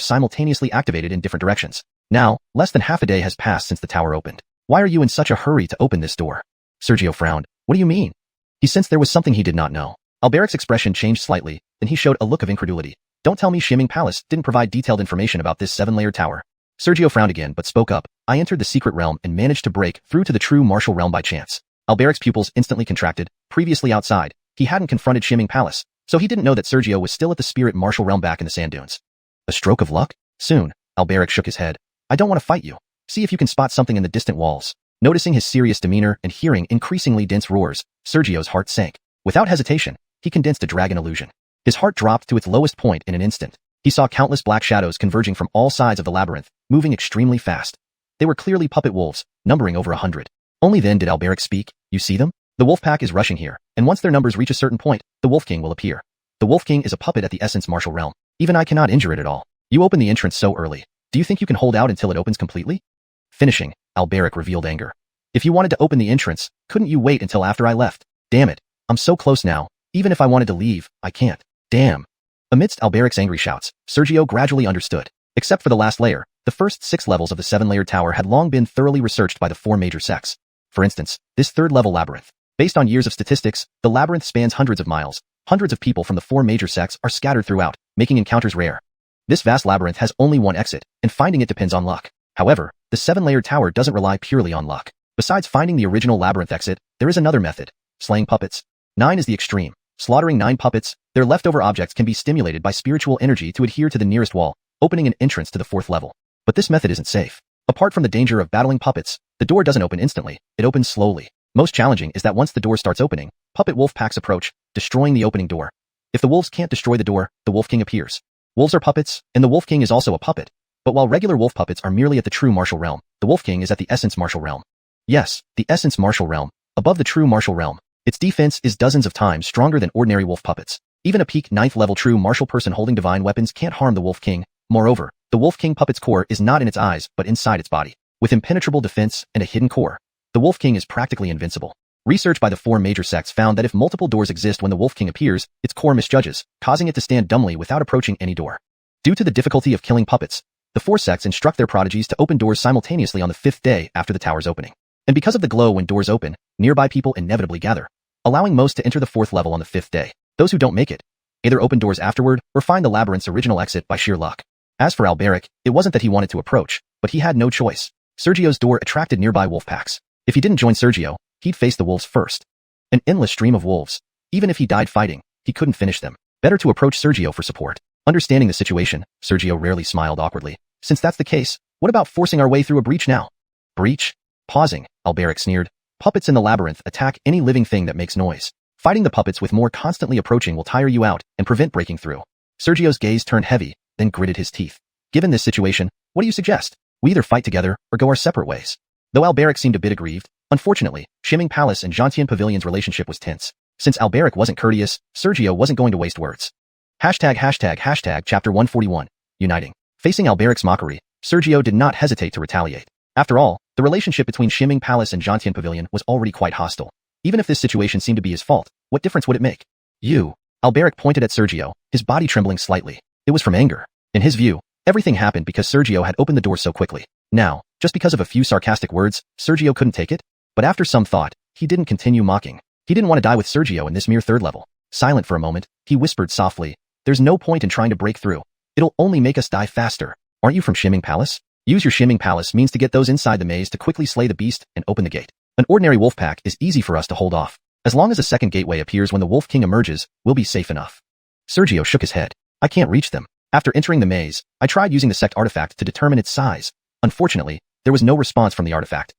simultaneously activated in different directions. Now, less than half a day has passed since the tower opened. Why are you in such a hurry to open this door? Sergio frowned. What do you mean? He sensed there was something he did not know. Alberic's expression changed slightly, then he showed a look of incredulity. Don't tell me Xianxia Palace didn't provide detailed information about this 7-layered tower. Sergio frowned again but spoke up. I entered the secret realm and managed to break through to the true martial realm by chance. Alberic's pupils instantly contracted. Previously outside, he hadn't confronted Xianxia Palace, so he didn't know that Sergio was still at the spirit martial realm back in the sand dunes. A stroke of luck? Soon, Alberic shook his head. I don't want to fight you. See if you can spot something in the distant walls. Noticing his serious demeanor and hearing increasingly dense roars, Sergio's heart sank. Without hesitation, he condensed a dragon illusion. His heart dropped to its lowest point in an instant. He saw countless black shadows converging from all sides of the labyrinth, moving extremely fast. They were clearly puppet wolves, numbering over 100. Only then did Alberic speak. You see them? The wolf pack is rushing here, and once their numbers reach a certain point, the Wolf King will appear. The Wolf King is a puppet at the essence martial realm. Even I cannot injure it at all. You open the entrance so early. Do you think you can hold out until it opens completely? Finishing, Alberic revealed anger. If you wanted to open the entrance, couldn't you wait until after I left? Damn it. I'm so close now. Even if I wanted to leave, I can't. Damn. Amidst Alberic's angry shouts, Sergio gradually understood. Except for the last layer, the first 6 levels of the 7-layered tower had long been thoroughly researched by the 4 major sects. For instance, this 3rd-level labyrinth. Based on years of statistics, the labyrinth spans hundreds of miles. Hundreds of people from the 4 major sects are scattered throughout, making encounters rare. This vast labyrinth has only one exit, and finding it depends on luck. However, the 7-layered tower doesn't rely purely on luck. Besides finding the original labyrinth exit, there is another method. Slaying puppets. 9 is the extreme. Slaughtering 9 puppets, their leftover objects can be stimulated by spiritual energy to adhere to the nearest wall, opening an entrance to the 4th level. But this method isn't safe. Apart from the danger of battling puppets, the door doesn't open instantly, it opens slowly. Most challenging is that once the door starts opening, puppet wolf packs approach, destroying the opening door. If the wolves can't destroy the door, the Wolf King appears. Wolves are puppets, and the Wolf King is also a puppet. But while regular wolf puppets are merely at the true martial realm, the Wolf King is at the essence martial realm. Yes, the essence martial realm, above the true martial realm. Its defense is dozens of times stronger than ordinary wolf puppets. Even a peak 9th level true martial person holding divine weapons can't harm the Wolf King. Moreover, the Wolf King puppet's core is not in its eyes but inside its body. With impenetrable defense and a hidden core, the Wolf King is practically invincible. Research by the 4 major sects found that if multiple doors exist when the Wolf King appears, its core misjudges, causing it to stand dumbly without approaching any door. Due to the difficulty of killing puppets, the 4 sects instruct their prodigies to open doors simultaneously on the 5th day after the tower's opening. And because of the glow when doors open, nearby people inevitably gather, allowing most to enter the 4th level on the 5th day. Those who don't make it either open doors afterward or find the labyrinth's original exit by sheer luck. As for Alberic, it wasn't that he wanted to approach, but he had no choice. Sergio's door attracted nearby wolf packs. If he didn't join Sergio, he'd face the wolves first. An endless stream of wolves. Even if he died fighting, he couldn't finish them. Better to approach Sergio for support. Understanding the situation, Sergio rarely smiled awkwardly. Since that's the case, what about forcing our way through a breach now? Breach? Pausing, Alberic sneered. Puppets in the labyrinth attack any living thing that makes noise. Fighting the puppets with more constantly approaching will tire you out and prevent breaking through. Sergio's gaze turned heavy, then gritted his teeth. Given this situation, what do you suggest? We either fight together or go our separate ways. Though Alberic seemed a bit aggrieved, unfortunately, Xianxia Palace and Xianxia Pavilion's relationship was tense. Since Alberic wasn't courteous, Sergio wasn't going to waste words. Hashtag chapter 141. Uniting. Facing Alberic's mockery, Sergio did not hesitate to retaliate. After all, the relationship between Xianxia Palace and Xianxia Pavilion was already quite hostile. Even if this situation seemed to be his fault, what difference would it make? You. Alberic pointed at Sergio, his body trembling slightly. It was from anger. In his view, everything happened because Sergio had opened the door so quickly. Now, just because of a few sarcastic words, Sergio couldn't take it? But after some thought, he didn't continue mocking. He didn't want to die with Sergio in this mere 3rd level. Silent for a moment, he whispered softly, "There's no point in trying to break through. It'll only make us die faster. Aren't you from Xianxia Palace? Use your Xianxia Palace means to get those inside the maze to quickly slay the beast and open the gate. An ordinary wolf pack is easy for us to hold off. As long as a second gateway appears when the Wolf King emerges, we'll be safe enough." Sergio shook his head. "I can't reach them. After entering the maze, I tried using the sect artifact to determine its size. Unfortunately, there was no response from the artifact."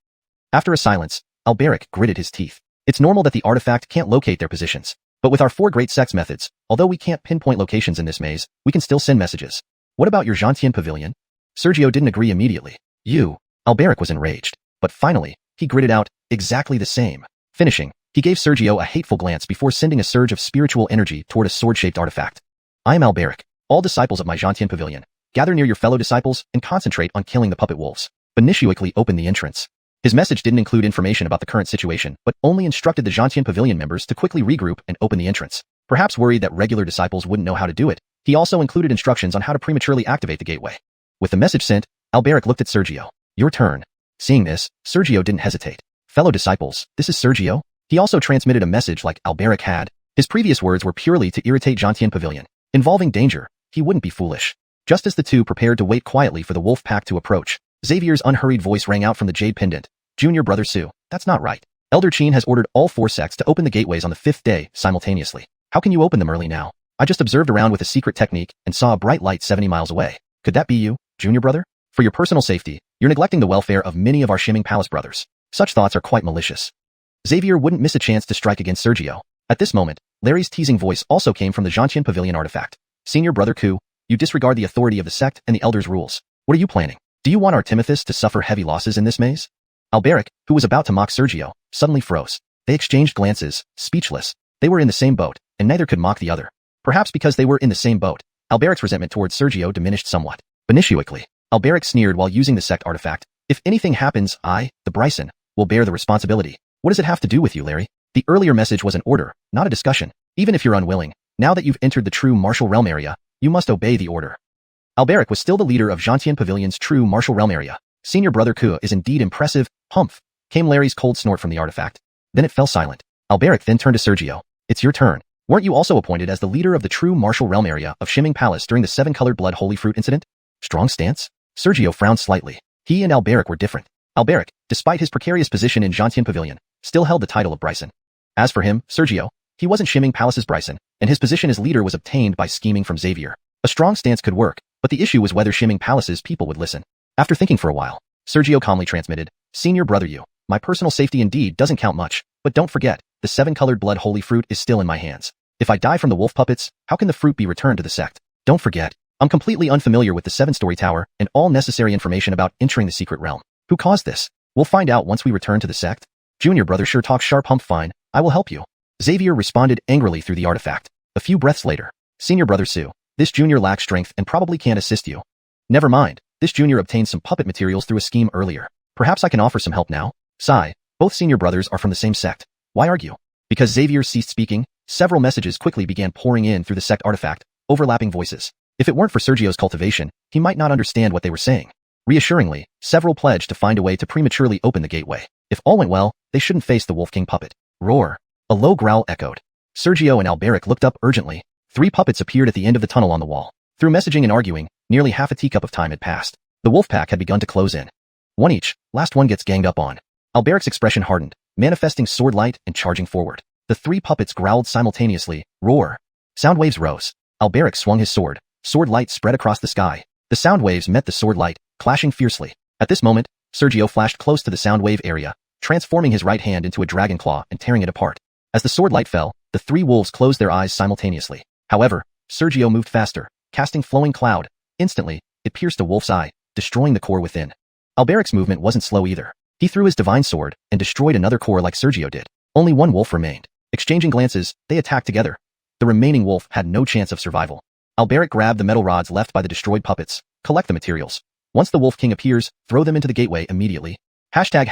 After a silence, Alberic gritted his teeth. It's normal that the artifact can't locate their positions. But with our 4 great sects methods, although we can't pinpoint locations in this maze, we can still send messages. What about your Xianxia Pavilion? Sergio didn't agree immediately. You. Alberic was enraged. But finally, he gritted out, exactly the same. Finishing, he gave Sergio a hateful glance before sending a surge of spiritual energy toward a sword-shaped artifact. "I am Alberic. All disciples of my Xianxia Pavilion, gather near your fellow disciples and concentrate on killing the puppet wolves. Benishioically open the entrance." His message didn't include information about the current situation, but only instructed the Xianxia Pavilion members to quickly regroup and open the entrance. Perhaps worried that regular disciples wouldn't know how to do it, he also included instructions on how to prematurely activate the gateway. With the message sent, Alberic looked at Sergio. "Your turn." Seeing this, Sergio didn't hesitate. "Fellow disciples, this is Sergio." He also transmitted a message like Alberic had. His previous words were purely to irritate Xianxia Pavilion. Involving danger, he wouldn't be foolish. Just as the two prepared to wait quietly for the wolf pack to approach, Xavier's unhurried voice rang out from the jade pendant. "Junior brother Su, that's not right. Elder Qin has ordered all 4 sects to open the gateways on the 5th day simultaneously. How can you open them early now? I just observed around with a secret technique and saw a bright light 70 miles away. Could that be you, junior brother?" For your personal safety, you're neglecting the welfare of many of our Shimming Palace brothers. Such thoughts are quite malicious. Xavier wouldn't miss a chance to strike against Sergio. At this moment, Larry's teasing voice also came from the Xianxia Pavilion artifact. Senior Brother Ku, you disregard the authority of the sect and the elders' rules. What are you planning? Do you want our Timothus to suffer heavy losses in this maze? Alberic, who was about to mock Sergio, suddenly froze. They exchanged glances, speechless. They were in the same boat, and neither could mock the other. Perhaps because they were in the same boat, Alberic's resentment towards Sergio diminished somewhat. Benicuically, Alberic sneered while using the sect artifact. If anything happens, I, the Bryson, will bear the responsibility. What does it have to do with you, Larry? The earlier message was an order, not a discussion. Even if you're unwilling, now that you've entered the true martial realm area, you must obey the order. Alberic was still the leader of Xianxian Pavilion's true martial realm area. Senior Brother Ku is indeed impressive. Humph, came Larry's cold snort from the artifact. Then it fell silent. Alberic then turned to Sergio. It's your turn. Weren't you also appointed as the leader of the true martial realm area of Shimming Palace during the 7-colored blood holy fruit incident? Strong stance? Sergio frowned slightly. He and Alberic were different. Alberic, despite his precarious position in Xianxian Pavilion, still held the title of Bryson. As for him, Sergio, he wasn't Shimming Palace's Bryson, and his position as leader was obtained by scheming from Xavier. A strong stance could work, but the issue was whether Shimming Palace's people would listen. After thinking for a while, Sergio calmly transmitted, Senior Brother you, my personal safety indeed doesn't count much, but don't forget, the 7-colored blood holy fruit is still in my hands. If I die from the wolf puppets, how can the fruit be returned to the sect? Don't forget, I'm completely unfamiliar with the 7-story tower and all necessary information about entering the secret realm. Who caused this? We'll find out once we return to the sect. Junior Brother sure talks sharp. Hump. Fine, I will help you. Xavier responded angrily through the artifact. A few breaths later, Senior Brother Sue, this junior lacks strength and probably can't assist you. Never mind, this junior obtained some puppet materials through a scheme earlier. Perhaps I can offer some help now? Sigh, both senior brothers are from the same sect. Why argue? Because Xavier ceased speaking, several messages quickly began pouring in through the sect artifact, overlapping voices. If it weren't for Sergio's cultivation, he might not understand what they were saying. Reassuringly, several pledged to find a way to prematurely open the gateway. If all went well, they shouldn't face the Wolf King puppet. Roar. A low growl echoed. Sergio and Alberic looked up urgently. 3 puppets appeared at the end of the tunnel on the wall. Through messaging and arguing, nearly half a teacup of time had passed. The wolf pack had begun to close in. One each, last one gets ganged up on. Alberic's expression hardened, manifesting sword light and charging forward. The 3 puppets growled simultaneously. Roar. Sound waves rose. Alberic swung his sword. Sword light spread across the sky. The sound waves met the sword light, clashing fiercely. At this moment, Sergio flashed close to the sound wave area, transforming his right hand into a dragon claw and tearing it apart. As the sword light fell, the 3 wolves closed their eyes simultaneously. However, Sergio moved faster, casting flowing cloud. Instantly, it pierced a wolf's eye, destroying the core within. Alberic's movement wasn't slow either. He threw his divine sword and destroyed another core like Sergio did. Only one wolf remained. Exchanging glances, they attacked together. The remaining wolf had no chance of survival. Alberic grabbed the metal rods left by the destroyed puppets. Collect the materials. Once the Wolf King appears, throw them into the gateway immediately. Hashtag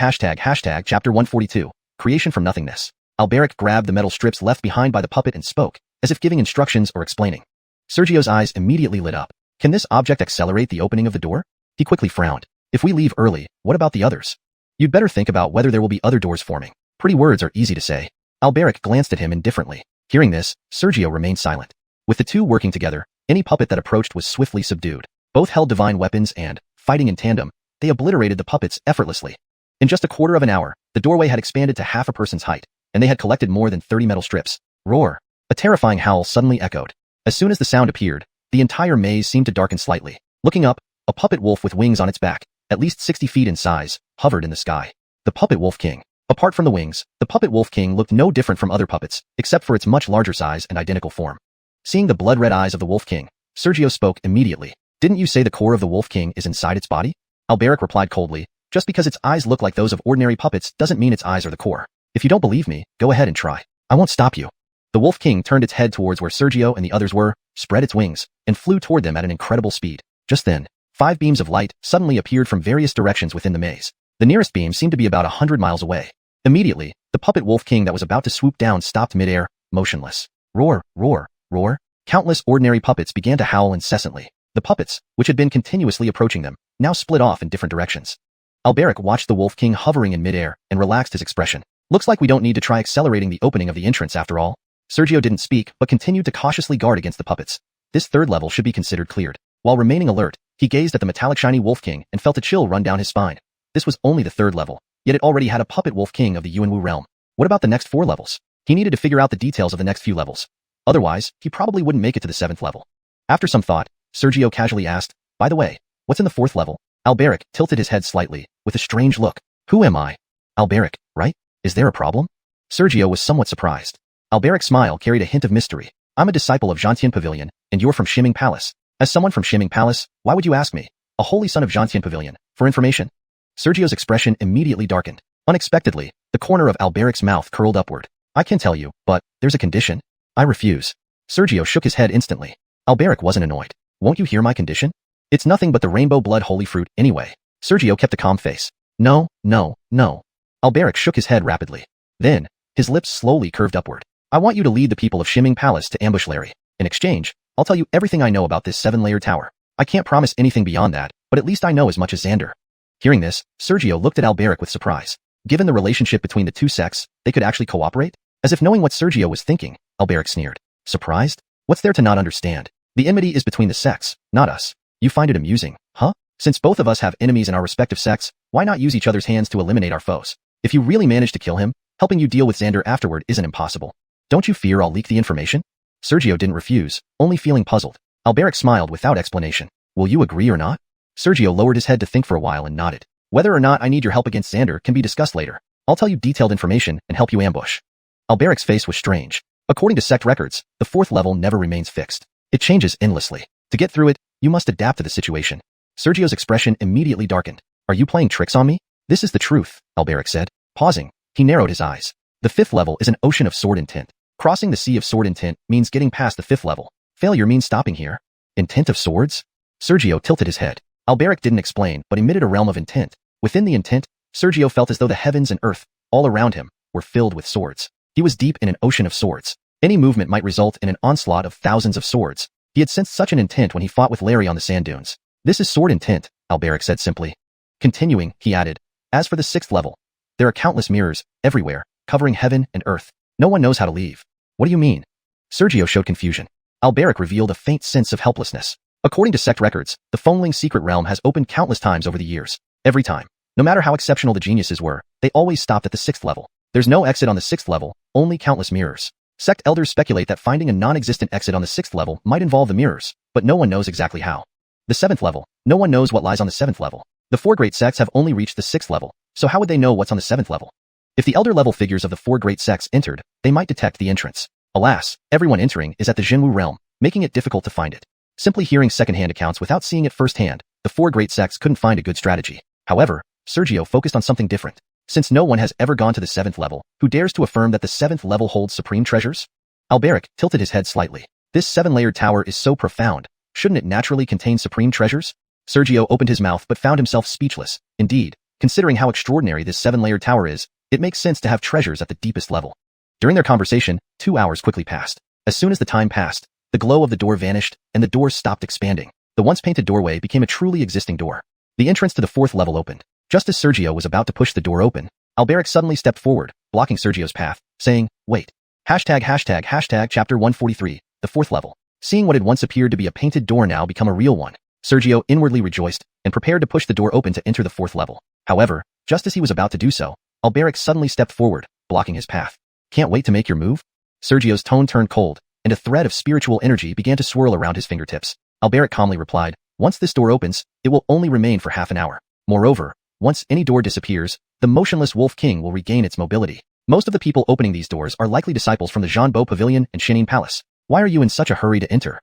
chapter 142. Creation from nothingness. Alberic grabbed the metal strips left behind by the puppet and spoke, as if giving instructions or explaining. Sergio's eyes immediately lit up. Can this object accelerate the opening of the door? He quickly frowned. If we leave early, what about the others? You'd better think about whether there will be other doors forming. Pretty words are easy to say. Alberic glanced at him indifferently. Hearing this, Sergio remained silent. With the two working together, any puppet that approached was swiftly subdued. Both held divine weapons and, fighting in tandem, they obliterated the puppets effortlessly. In just a quarter of an hour, the doorway had expanded to half a person's height, and they had collected more than 30 metal strips. Roar! A terrifying howl suddenly echoed. As soon as the sound appeared, the entire maze seemed to darken slightly. Looking up, a puppet wolf with wings on its back, at least 60 feet in size, hovered in the sky. The Puppet Wolf King. Apart from the wings, the Puppet Wolf King looked no different from other puppets, except for its much larger size and identical form. Seeing the blood-red eyes of the Wolf King, Sergio spoke immediately. Didn't you say the core of the Wolf King is inside its body? Alberic replied coldly. Just because its eyes look like those of ordinary puppets doesn't mean its eyes are the core. If you don't believe me, go ahead and try. I won't stop you. The Wolf King turned its head towards where Sergio and the others were, spread its wings, and flew toward them at an incredible speed. Just then, 5 beams of light suddenly appeared from various directions within the maze. The nearest beam seemed to be about 100 miles away. Immediately, the Puppet Wolf King that was about to swoop down stopped midair, motionless. Roar, roar, roar. Countless ordinary puppets began to howl incessantly. The puppets, which had been continuously approaching them, now split off in different directions. Alberic watched the Wolf King hovering in midair and relaxed his expression. Looks like we don't need to try accelerating the opening of the entrance after all. Sergio didn't speak but continued to cautiously guard against the puppets. This third level should be considered cleared. While remaining alert, he gazed at the metallic shiny Wolf King and felt a chill run down his spine. This was only the third level, yet it already had a Puppet Wolf King of the Yuanwu realm. What about the next 4 levels? He needed to figure out the details of the next few levels. Otherwise, he probably wouldn't make it to the 7th level. After some thought, Sergio casually asked, by the way, what's in the 4th level? Alberic tilted his head slightly, with a strange look. Who am I? Alberic, right? Is there a problem? Sergio was somewhat surprised. Alberic's smile carried a hint of mystery. I'm a disciple of Xianxia Pavilion, and you're from Xianxia Palace. As someone from Xianxia Palace, why would you ask me, a holy son of Xianxia Pavilion, for information? Sergio's expression immediately darkened. Unexpectedly, the corner of Alberic's mouth curled upward. I can tell you, but there's a condition. I refuse. Sergio shook his head instantly. Alberic wasn't annoyed. Won't you hear my condition? It's nothing but the rainbow blood holy fruit anyway. Sergio kept a calm face. No, no, no. Alberic shook his head rapidly. Then, his lips slowly curved upward. I want you to lead the people of Xianxia Palace to ambush Larry. In exchange, I'll tell you everything I know about this 7-layered tower. I can't promise anything beyond that, but at least I know as much as Xander. Hearing this, Sergio looked at Alberic with surprise. Given the relationship between the two sects, they could actually cooperate? As if knowing what Sergio was thinking, Alberic sneered. Surprised? What's there to not understand? The enmity is between the sects, not us. You find it amusing, huh? Since both of us have enemies in our respective sects, why not use each other's hands to eliminate our foes? If you really manage to kill him, helping you deal with Xander afterward isn't impossible. Don't you fear I'll leak the information? Sergio didn't refuse, only feeling puzzled. Alberic smiled without explanation. Will you agree or not? Sergio lowered his head to think for a while and nodded. Whether or not I need your help against Xander can be discussed later. I'll tell you detailed information and help you ambush. Alberic's face was strange. According to sect records, the 4th level never remains fixed. It changes endlessly. To get through it, you must adapt to the situation. Sergio's expression immediately darkened. Are you playing tricks on me? This is the truth, Alberic said. Pausing, he narrowed his eyes. The 5th level is an ocean of sword intent. Crossing the sea of sword intent means getting past the 5th level. Failure means stopping here. Intent of swords? Sergio tilted his head. Alberic didn't explain, but emitted a realm of intent. Within the intent, Sergio felt as though the heavens and earth, all around him, were filled with swords. He was deep in an ocean of swords. Any movement might result in an onslaught of thousands of swords. He had sensed such an intent when he fought with Larry on the sand dunes. This is sword intent, Alberic said simply. Continuing, he added, as for the 6th level, there are countless mirrors, everywhere, covering heaven and earth. No one knows how to leave. What do you mean? Sergio showed confusion. Alberic revealed a faint sense of helplessness. According to sect records, the Fengling secret realm has opened countless times over the years. Every time. No matter how exceptional the geniuses were, they always stopped at the 6th level. There's no exit on the 6th level, only countless mirrors. Sect elders speculate that finding a non-existent exit on the 6th level might involve the mirrors, but no one knows exactly how. The 7th level, no one knows what lies on the 7th level. The 4 great sects have only reached the 6th level, so how would they know what's on the 7th level? If the elder level figures of the 4 great sects entered, they might detect the entrance. Alas, everyone entering is at the Zhenwu realm, making it difficult to find it. Simply hearing second-hand accounts without seeing it firsthand, the 4 great sects couldn't find a good strategy. However, Sergio focused on something different. Since no one has ever gone to the 7th level, who dares to affirm that the 7th level holds supreme treasures? Alberic tilted his head slightly. This 7-layered tower is so profound. Shouldn't it naturally contain supreme treasures? Sergio opened his mouth but found himself speechless. Indeed, considering how extraordinary this 7-layered tower is, it makes sense to have treasures at the deepest level. During their conversation, 2 hours quickly passed. As soon as the time passed, the glow of the door vanished, and the door stopped expanding. The once-painted doorway became a truly existing door. The entrance to the 4th level opened. Just as Sergio was about to push the door open, Alberic suddenly stepped forward, blocking Sergio's path, saying, wait. Hashtag chapter 143, the 4th level. Seeing what had once appeared to be a painted door now become a real one, Sergio inwardly rejoiced and prepared to push the door open to enter the 4th level. However, just as he was about to do so, Alberic suddenly stepped forward, blocking his path. Can't wait to make your move? Sergio's tone turned cold, and a thread of spiritual energy began to swirl around his fingertips. Alberic calmly replied, once this door opens, it will only remain for half an hour. Moreover, once any door disappears, the motionless Wolf King will regain its mobility. Most of the people opening these doors are likely disciples from the Zhanbo Pavilion and Xianxia Palace. Why are you in such a hurry to enter?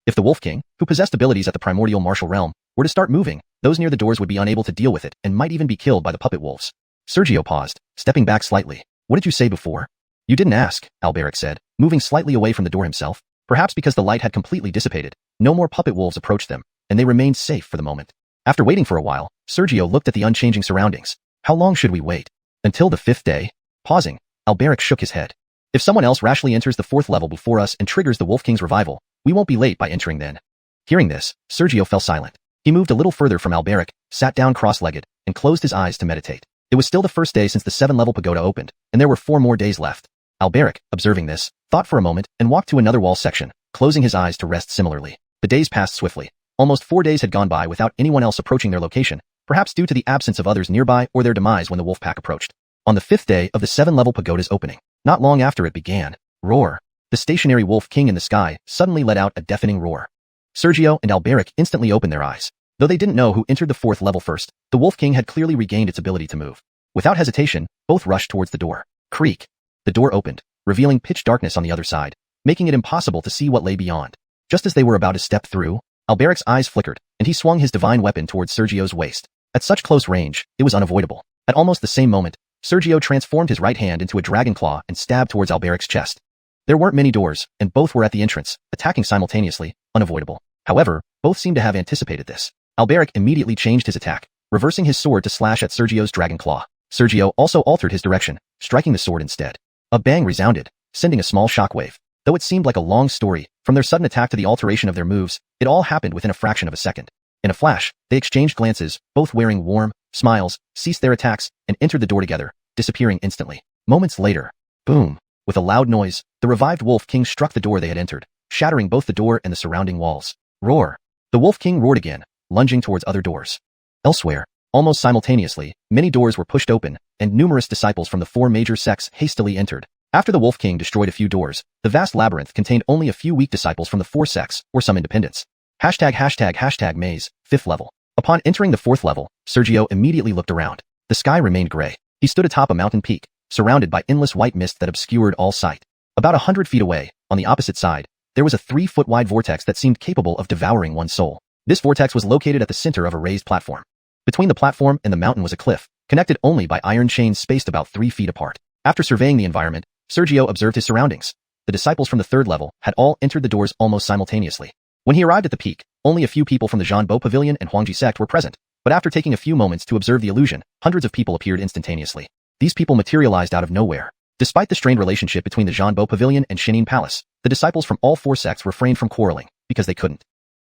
If the Wolf King, who possessed abilities at the primordial martial realm, were to start moving, those near the doors would be unable to deal with it and might even be killed by the puppet wolves. Sergio paused, stepping back slightly. What did you say before? You didn't ask, Alberic said, moving slightly away from the door himself. Perhaps because the light had completely dissipated, no more puppet wolves approached them, and they remained safe for the moment. After waiting for a while, Sergio looked at the unchanging surroundings. How long should we wait? Until the 5th day? Pausing, Alberic shook his head. If someone else rashly enters the 4th level before us and triggers the Wolf King's revival, we won't be late by entering then. Hearing this, Sergio fell silent. He moved a little further from Alberic, sat down cross-legged, and closed his eyes to meditate. It was still the 1st day since the 7-level pagoda opened, and there were 4 more days left. Alberic, observing this, thought for a moment and walked to another wall section, closing his eyes to rest similarly. The days passed swiftly. Almost 4 days had gone by without anyone else approaching their location, perhaps due to the absence of others nearby or their demise when the wolf pack approached. On the 5th day of the 7-level pagoda's opening, not long after it began, roar. The stationary Wolf King in the sky suddenly let out a deafening roar. Sergio and Alberic instantly opened their eyes. Though they didn't know who entered the 4th level first, the Wolf King had clearly regained its ability to move. Without hesitation, both rushed towards the door. Creak. The door opened, revealing pitch darkness on the other side, making it impossible to see what lay beyond. Just as they were about to step through, Alberic's eyes flickered, and he swung his divine weapon towards Sergio's waist. At such close range, it was unavoidable. At almost the same moment, Sergio transformed his right hand into a dragon claw and stabbed towards Alberic's chest. There weren't many doors, and both were at the entrance, attacking simultaneously, unavoidable. However, both seemed to have anticipated this. Alberic immediately changed his attack, reversing his sword to slash at Sergio's dragon claw. Sergio also altered his direction, striking the sword instead. A bang resounded, sending a small shockwave. Though it seemed like a long story, from their sudden attack to the alteration of their moves, it all happened within a fraction of a second. In a flash, they exchanged glances, both wearing warm smiles, ceased their attacks, and entered the door together, disappearing instantly. Moments later, boom! With a loud noise, the revived Wolf King struck the door they had entered, shattering both the door and the surrounding walls. Roar! The Wolf King roared again, lunging towards other doors. Elsewhere, almost simultaneously, many doors were pushed open, and numerous disciples from the 4 major sects hastily entered. After the Wolf King destroyed a few doors, the vast labyrinth contained only a few weak disciples from the 4 sects or some independents. ###maze, 5th level. Upon entering the 4th level, Sergio immediately looked around. The sky remained gray. He stood atop a mountain peak, surrounded by endless white mist that obscured all sight. About 100 feet away, on the opposite side, there was a 3-foot-wide vortex that seemed capable of devouring one's soul. This vortex was located at the center of a raised platform. Between the platform and the mountain was a cliff, connected only by iron chains spaced about 3 feet apart. After surveying the environment, Sergio observed his surroundings. The disciples from the 3rd level had all entered the doors almost simultaneously. When he arrived at the peak, only a few people from the Zhanbo Pavilion and Huangji sect were present, but after taking a few moments to observe the illusion, hundreds of people appeared instantaneously. These people materialized out of nowhere. Despite the strained relationship between the Zhanbo Pavilion and Shenin Palace, the disciples from all 4 sects refrained from quarreling, because they couldn't.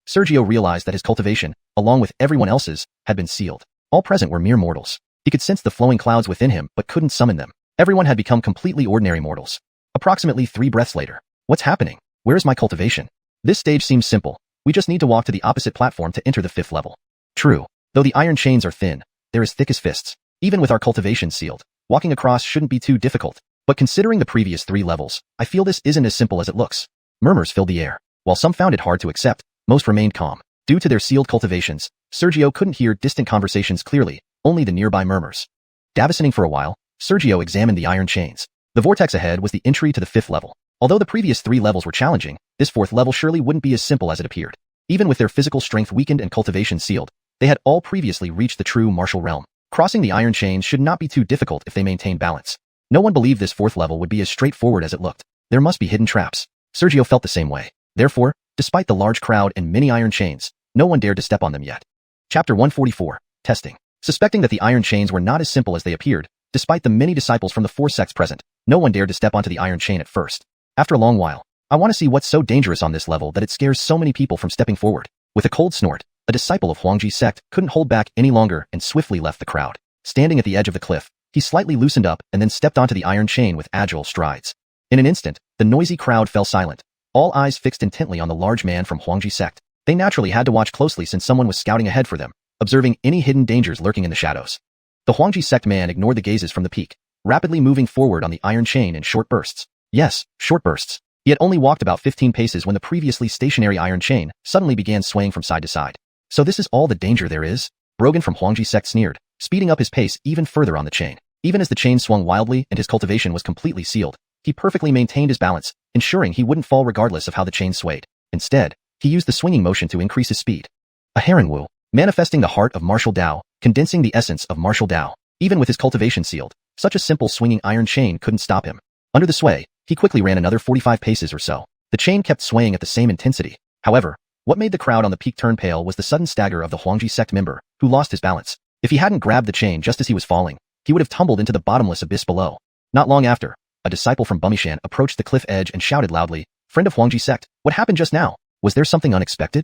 Sergio realized that his cultivation, along with everyone else's, had been sealed. All present were mere mortals. He could sense the flowing clouds within him but couldn't summon them. Everyone had become completely ordinary mortals. Approximately 3 breaths later. What's happening? Where is my cultivation? This stage seems simple. We just need to walk to the opposite platform to enter the 5th level. True. Though the iron chains are thin, they're as thick as fists. Even with our cultivation sealed, walking across shouldn't be too difficult. But considering the previous 3 levels, I feel this isn't as simple as it looks. Murmurs filled the air. While some found it hard to accept, most remained calm. Due to their sealed cultivations, Sergio couldn't hear distant conversations clearly, only the nearby murmurs. Davisining for a while, Sergio examined the iron chains. The vortex ahead was the entry to the 5th level. Although the previous 3 levels were challenging, this 4th level surely wouldn't be as simple as it appeared. Even with their physical strength weakened and cultivation sealed, they had all previously reached the true martial realm. Crossing the iron chains should not be too difficult if they maintain balance. No one believed this 4th level would be as straightforward as it looked. There must be hidden traps. Sergio felt the same way. Therefore, despite the large crowd and many iron chains, no one dared to step on them yet. Chapter 144, Testing. Suspecting that the iron chains were not as simple as they appeared, despite the many disciples from the 4 sects present, no one dared to step onto the iron chain at first. After a long while, I want to see what's so dangerous on this level that it scares so many people from stepping forward. With a cold snort, a disciple of Huangji sect couldn't hold back any longer and swiftly left the crowd. Standing at the edge of the cliff, he slightly loosened up and then stepped onto the iron chain with agile strides. In an instant, the noisy crowd fell silent, all eyes fixed intently on the large man from Huangji sect. They naturally had to watch closely since someone was scouting ahead for them, observing any hidden dangers lurking in the shadows. The Huangji sect man ignored the gazes from the peak, rapidly moving forward on the iron chain in short bursts. Yes, short bursts. He had only walked about 15 paces when the previously stationary iron chain suddenly began swaying from side to side. So this is all the danger there is? Brogan from Huangji sect sneered, speeding up his pace even further on the chain. Even as the chain swung wildly and his cultivation was completely sealed, he perfectly maintained his balance, ensuring he wouldn't fall regardless of how the chain swayed. Instead, he used the swinging motion to increase his speed. A Heron Wu, manifesting the heart of martial Dao, condensing the essence of martial Dao. Even with his cultivation sealed, such a simple swinging iron chain couldn't stop him. Under the sway, he quickly ran another 45 paces or so. The chain kept swaying at the same intensity. However, what made the crowd on the peak turn pale was the sudden stagger of the Huangji sect member, who lost his balance. If he hadn't grabbed the chain just as he was falling, he would have tumbled into the bottomless abyss below. Not long after, a disciple from Bumishan approached the cliff edge and shouted loudly, "Friend of Huangji sect, what happened just now? Was there something unexpected?"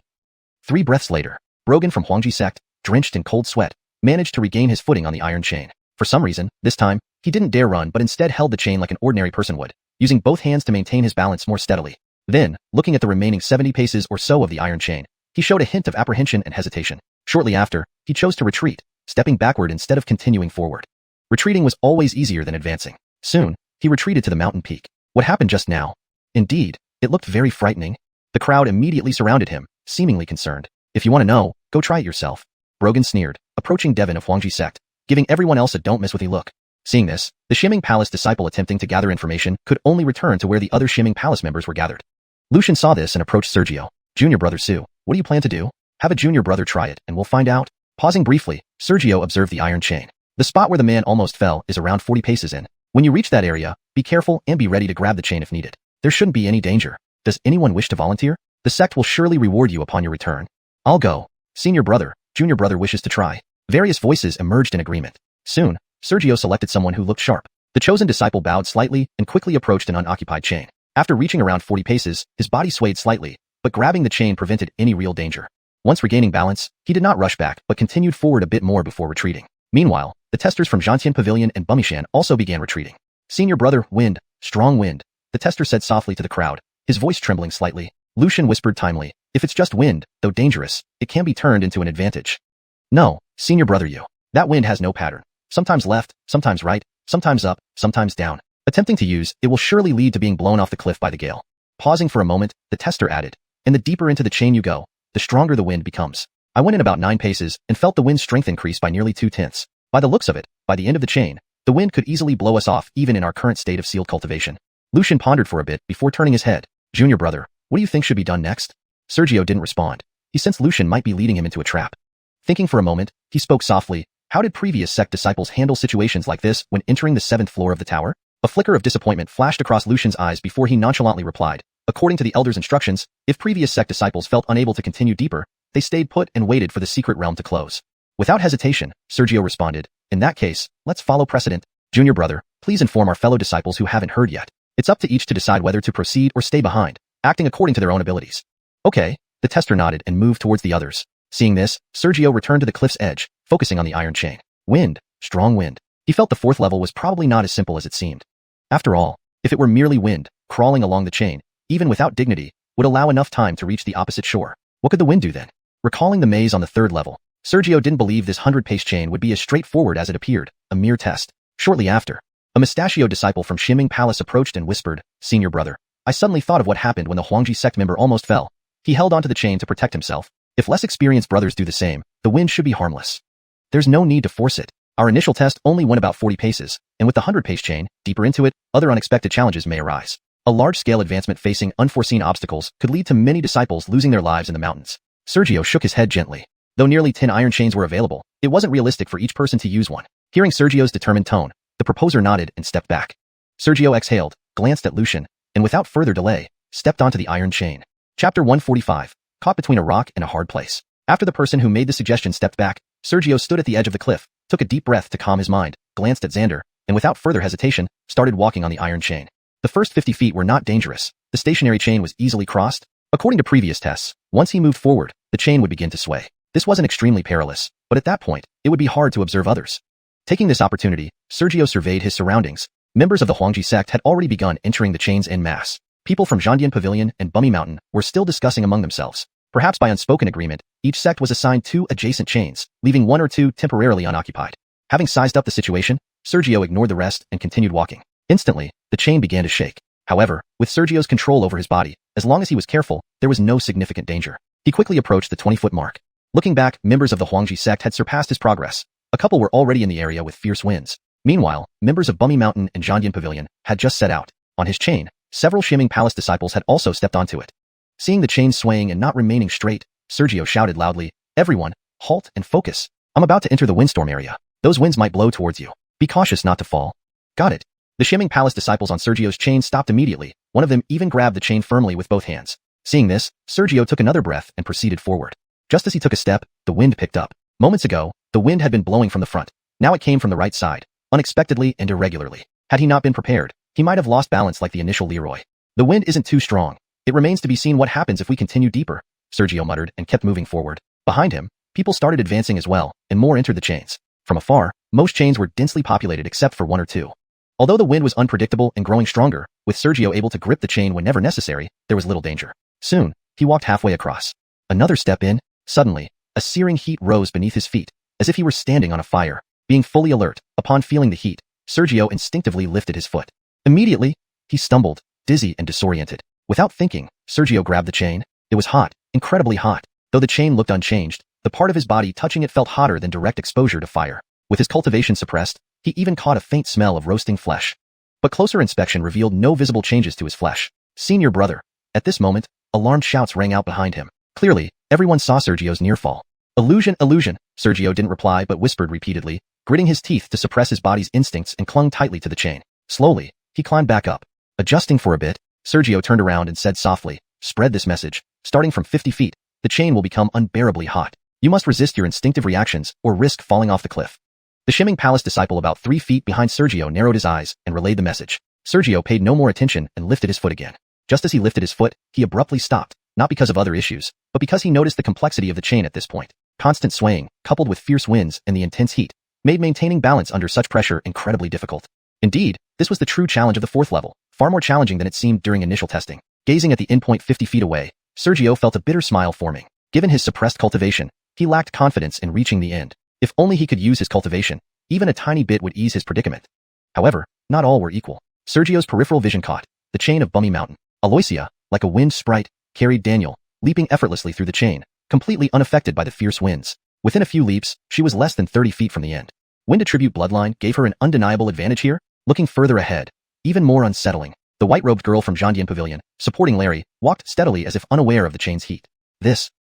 3 breaths later, Brogan from Huangji sect, drenched in cold sweat, managed to regain his footing on the iron chain. For some reason, this time, he didn't dare run but instead held the chain like an ordinary person would, using both hands to maintain his balance more steadily. Then, looking at the remaining 70 paces or so of the iron chain, he showed a hint of apprehension and hesitation. Shortly after, he chose to retreat, stepping backward instead of continuing forward. Retreating was always easier than advancing. Soon, he retreated to the mountain peak. What happened just now? Indeed, it looked very frightening. The crowd immediately surrounded him, seemingly concerned. If you want to know, Go try it yourself. Brogan sneered, approaching Devon of Huangji sect, giving everyone else a don't mess with me look. Seeing this, the Shimming Palace disciple attempting to gather information could only return to where the other Shimming Palace members were gathered. Lucian saw this and approached Sergio. Junior brother Sue, what do you plan to do? Have a junior brother try it and we'll find out. Pausing briefly, Sergio observed the iron chain. The spot where the man almost fell is around 40 paces in. When you reach that area, be careful and be ready to grab the chain if needed. There shouldn't be any danger. Does anyone wish to volunteer? The sect will surely reward you upon your return. I'll go. Senior brother, junior brother wishes to try. Various voices emerged in agreement. Soon, Sergio selected someone who looked sharp. The chosen disciple bowed slightly and quickly approached an unoccupied chain. After reaching around 40 paces, his body swayed slightly, but grabbing the chain prevented any real danger. Once regaining balance, he did not rush back but continued forward a bit more before retreating. Meanwhile, the testers from Zhantian Pavilion and Bumishan also began retreating. Senior brother, wind, strong wind, the tester said softly to the crowd, his voice trembling slightly. Lucian whispered timely, if it's just wind, though dangerous, it can be turned into an advantage. No, senior brother you. That wind has no pattern. Sometimes left, sometimes right, sometimes up, sometimes down. Attempting to use, it will surely lead to being blown off the cliff by the gale. Pausing for a moment, the tester added, and the deeper into the chain you go, the stronger the wind becomes. I went in about 9 paces and felt the wind's strength increase by nearly 2/10. By the looks of it, by the end of the chain, the wind could easily blow us off even in our current state of sealed cultivation. Lucian pondered for a bit before turning his head. Junior brother, what do you think should be done next? Sergio didn't respond. He sensed Lucian might be leading him into a trap. Thinking for a moment, he spoke softly. How did previous sect disciples handle situations like this when entering the 7th floor of the tower? A flicker of disappointment flashed across Lucian's eyes before he nonchalantly replied. According to the elder's instructions, if previous sect disciples felt unable to continue deeper, they stayed put and waited for the secret realm to close. Without hesitation, Sergio responded, in that case, let's follow precedent. Junior brother, please inform our fellow disciples who haven't heard yet. It's up to each to decide whether to proceed or stay behind, acting according to their own abilities. Okay, the tester nodded and moved towards the others. Seeing this, Sergio returned to the cliff's edge, focusing on the iron chain. Wind, strong wind. He felt the 4th level was probably not as simple as it seemed. After all, if it were merely wind, crawling along the chain, even without dignity, would allow enough time to reach the opposite shore. What could the wind do then? Recalling the maze on the 3rd level, Sergio didn't believe this 100-pace chain would be as straightforward as it appeared, a mere test. Shortly after, a mustachioed disciple from Shimming Palace approached and whispered, Senior brother, I suddenly thought of what happened when the Huangji sect member almost fell. He held onto the chain to protect himself. If less experienced brothers do the same, the wind should be harmless. There's no need to force it. Our initial test only went about 40 paces, and with the 100-pace chain, deeper into it, other unexpected challenges may arise. A large-scale advancement facing unforeseen obstacles could lead to many disciples losing their lives in the mountains. Sergio shook his head gently. Though nearly 10 iron chains were available, it wasn't realistic for each person to use one. Hearing Sergio's determined tone, the proposer nodded and stepped back. Sergio exhaled, glanced at Lucian, and without further delay, stepped onto the iron chain. Chapter 145, caught between a rock and a hard place. After the person who made the suggestion stepped back, Sergio stood at the edge of the cliff, took a deep breath to calm his mind, glanced at Xander, and without further hesitation, started walking on the iron chain. The first 50 feet were not dangerous. The stationary chain was easily crossed. According to previous tests, once he moved forward, the chain would begin to sway. This wasn't extremely perilous, but at that point, it would be hard to observe others. Taking this opportunity, Sergio surveyed his surroundings. Members of the Huangji sect had already begun entering the chains en masse. People from Zhantian Pavilion and Bumi Mountain were still discussing among themselves. Perhaps by unspoken agreement, each sect was assigned 2 adjacent chains, leaving 1 or 2 temporarily unoccupied. Having sized up the situation, Sergio ignored the rest and continued walking. Instantly, the chain began to shake. However, with Sergio's control over his body, as long as he was careful, there was no significant danger. He quickly approached the 20-foot mark. Looking back, members of the Huangji sect had surpassed his progress. A couple were already in the area with fierce winds. Meanwhile, members of Bumi Mountain and Zhantian Pavilion had just set out. On his chain, several Shimming Palace disciples had also stepped onto it. Seeing the chain swaying and not remaining straight, Sergio shouted loudly, Everyone, halt and focus. I'm about to enter the windstorm area. Those winds might blow towards you. Be cautious not to fall. Got it. The Shimming Palace disciples on Sergio's chain stopped immediately. One of them even grabbed the chain firmly with both hands. Seeing this, Sergio took another breath and proceeded forward. Just as he took a step, the wind picked up. Moments ago, the wind had been blowing from the front. Now it came from the right side, unexpectedly and irregularly. Had he not been prepared, he might have lost balance like the initial Leroy. The wind isn't too strong. It remains to be seen what happens if we continue deeper, Sergio muttered and kept moving forward. Behind him, people started advancing as well, and more entered the chains. From afar, most chains were densely populated except for 1 or 2. Although the wind was unpredictable and growing stronger, with Sergio able to grip the chain whenever necessary, there was little danger. Soon, he walked halfway across. Another step in. Suddenly, a searing heat rose beneath his feet, as if he were standing on a fire. Being fully alert, upon feeling the heat, Sergio instinctively lifted his foot. Immediately, he stumbled, dizzy and disoriented. Without thinking, Sergio grabbed the chain. It was hot, incredibly hot. Though the chain looked unchanged, the part of his body touching it felt hotter than direct exposure to fire. With his cultivation suppressed, he even caught a faint smell of roasting flesh. But closer inspection revealed no visible changes to his flesh. Senior brother. At this moment, alarmed shouts rang out behind him. Clearly, everyone saw Sergio's near fall. Illusion, illusion. Sergio didn't reply but whispered repeatedly, gritting his teeth to suppress his body's instincts and clung tightly to the chain. Slowly, he climbed back up. Adjusting for a bit, Sergio turned around and said softly, spread this message. Starting from 50 feet, the chain will become unbearably hot. You must resist your instinctive reactions or risk falling off the cliff. The shimming palace disciple about 3 feet behind Sergio narrowed his eyes and relayed the message. Sergio paid no more attention and lifted his foot again. Just as he lifted his foot, he abruptly stopped, not because of other issues, but because he noticed the complexity of the chain at this point. Constant swaying, coupled with fierce winds and the intense heat, made maintaining balance under such pressure incredibly difficult. Indeed, this was the true challenge of the 4th level, far more challenging than it seemed during initial testing. Gazing at the endpoint 50 feet away, Sergio felt a bitter smile forming. Given his suppressed cultivation, he lacked confidence in reaching the end. If only he could use his cultivation, even a tiny bit would ease his predicament. However, not all were equal. Sergio's peripheral vision caught the chain of Guiyuan Mountain. Wuxia, like a wind sprite, carried Daniel, leaping effortlessly through the chain, completely unaffected by the fierce winds. Within a few leaps, she was less than 30 feet from the end. Wind attribute bloodline gave her an undeniable advantage here. Looking further ahead, even more unsettling, the white-robed girl from Xianxia Pavilion, supporting Larry, walked steadily as if unaware of the chain's heat.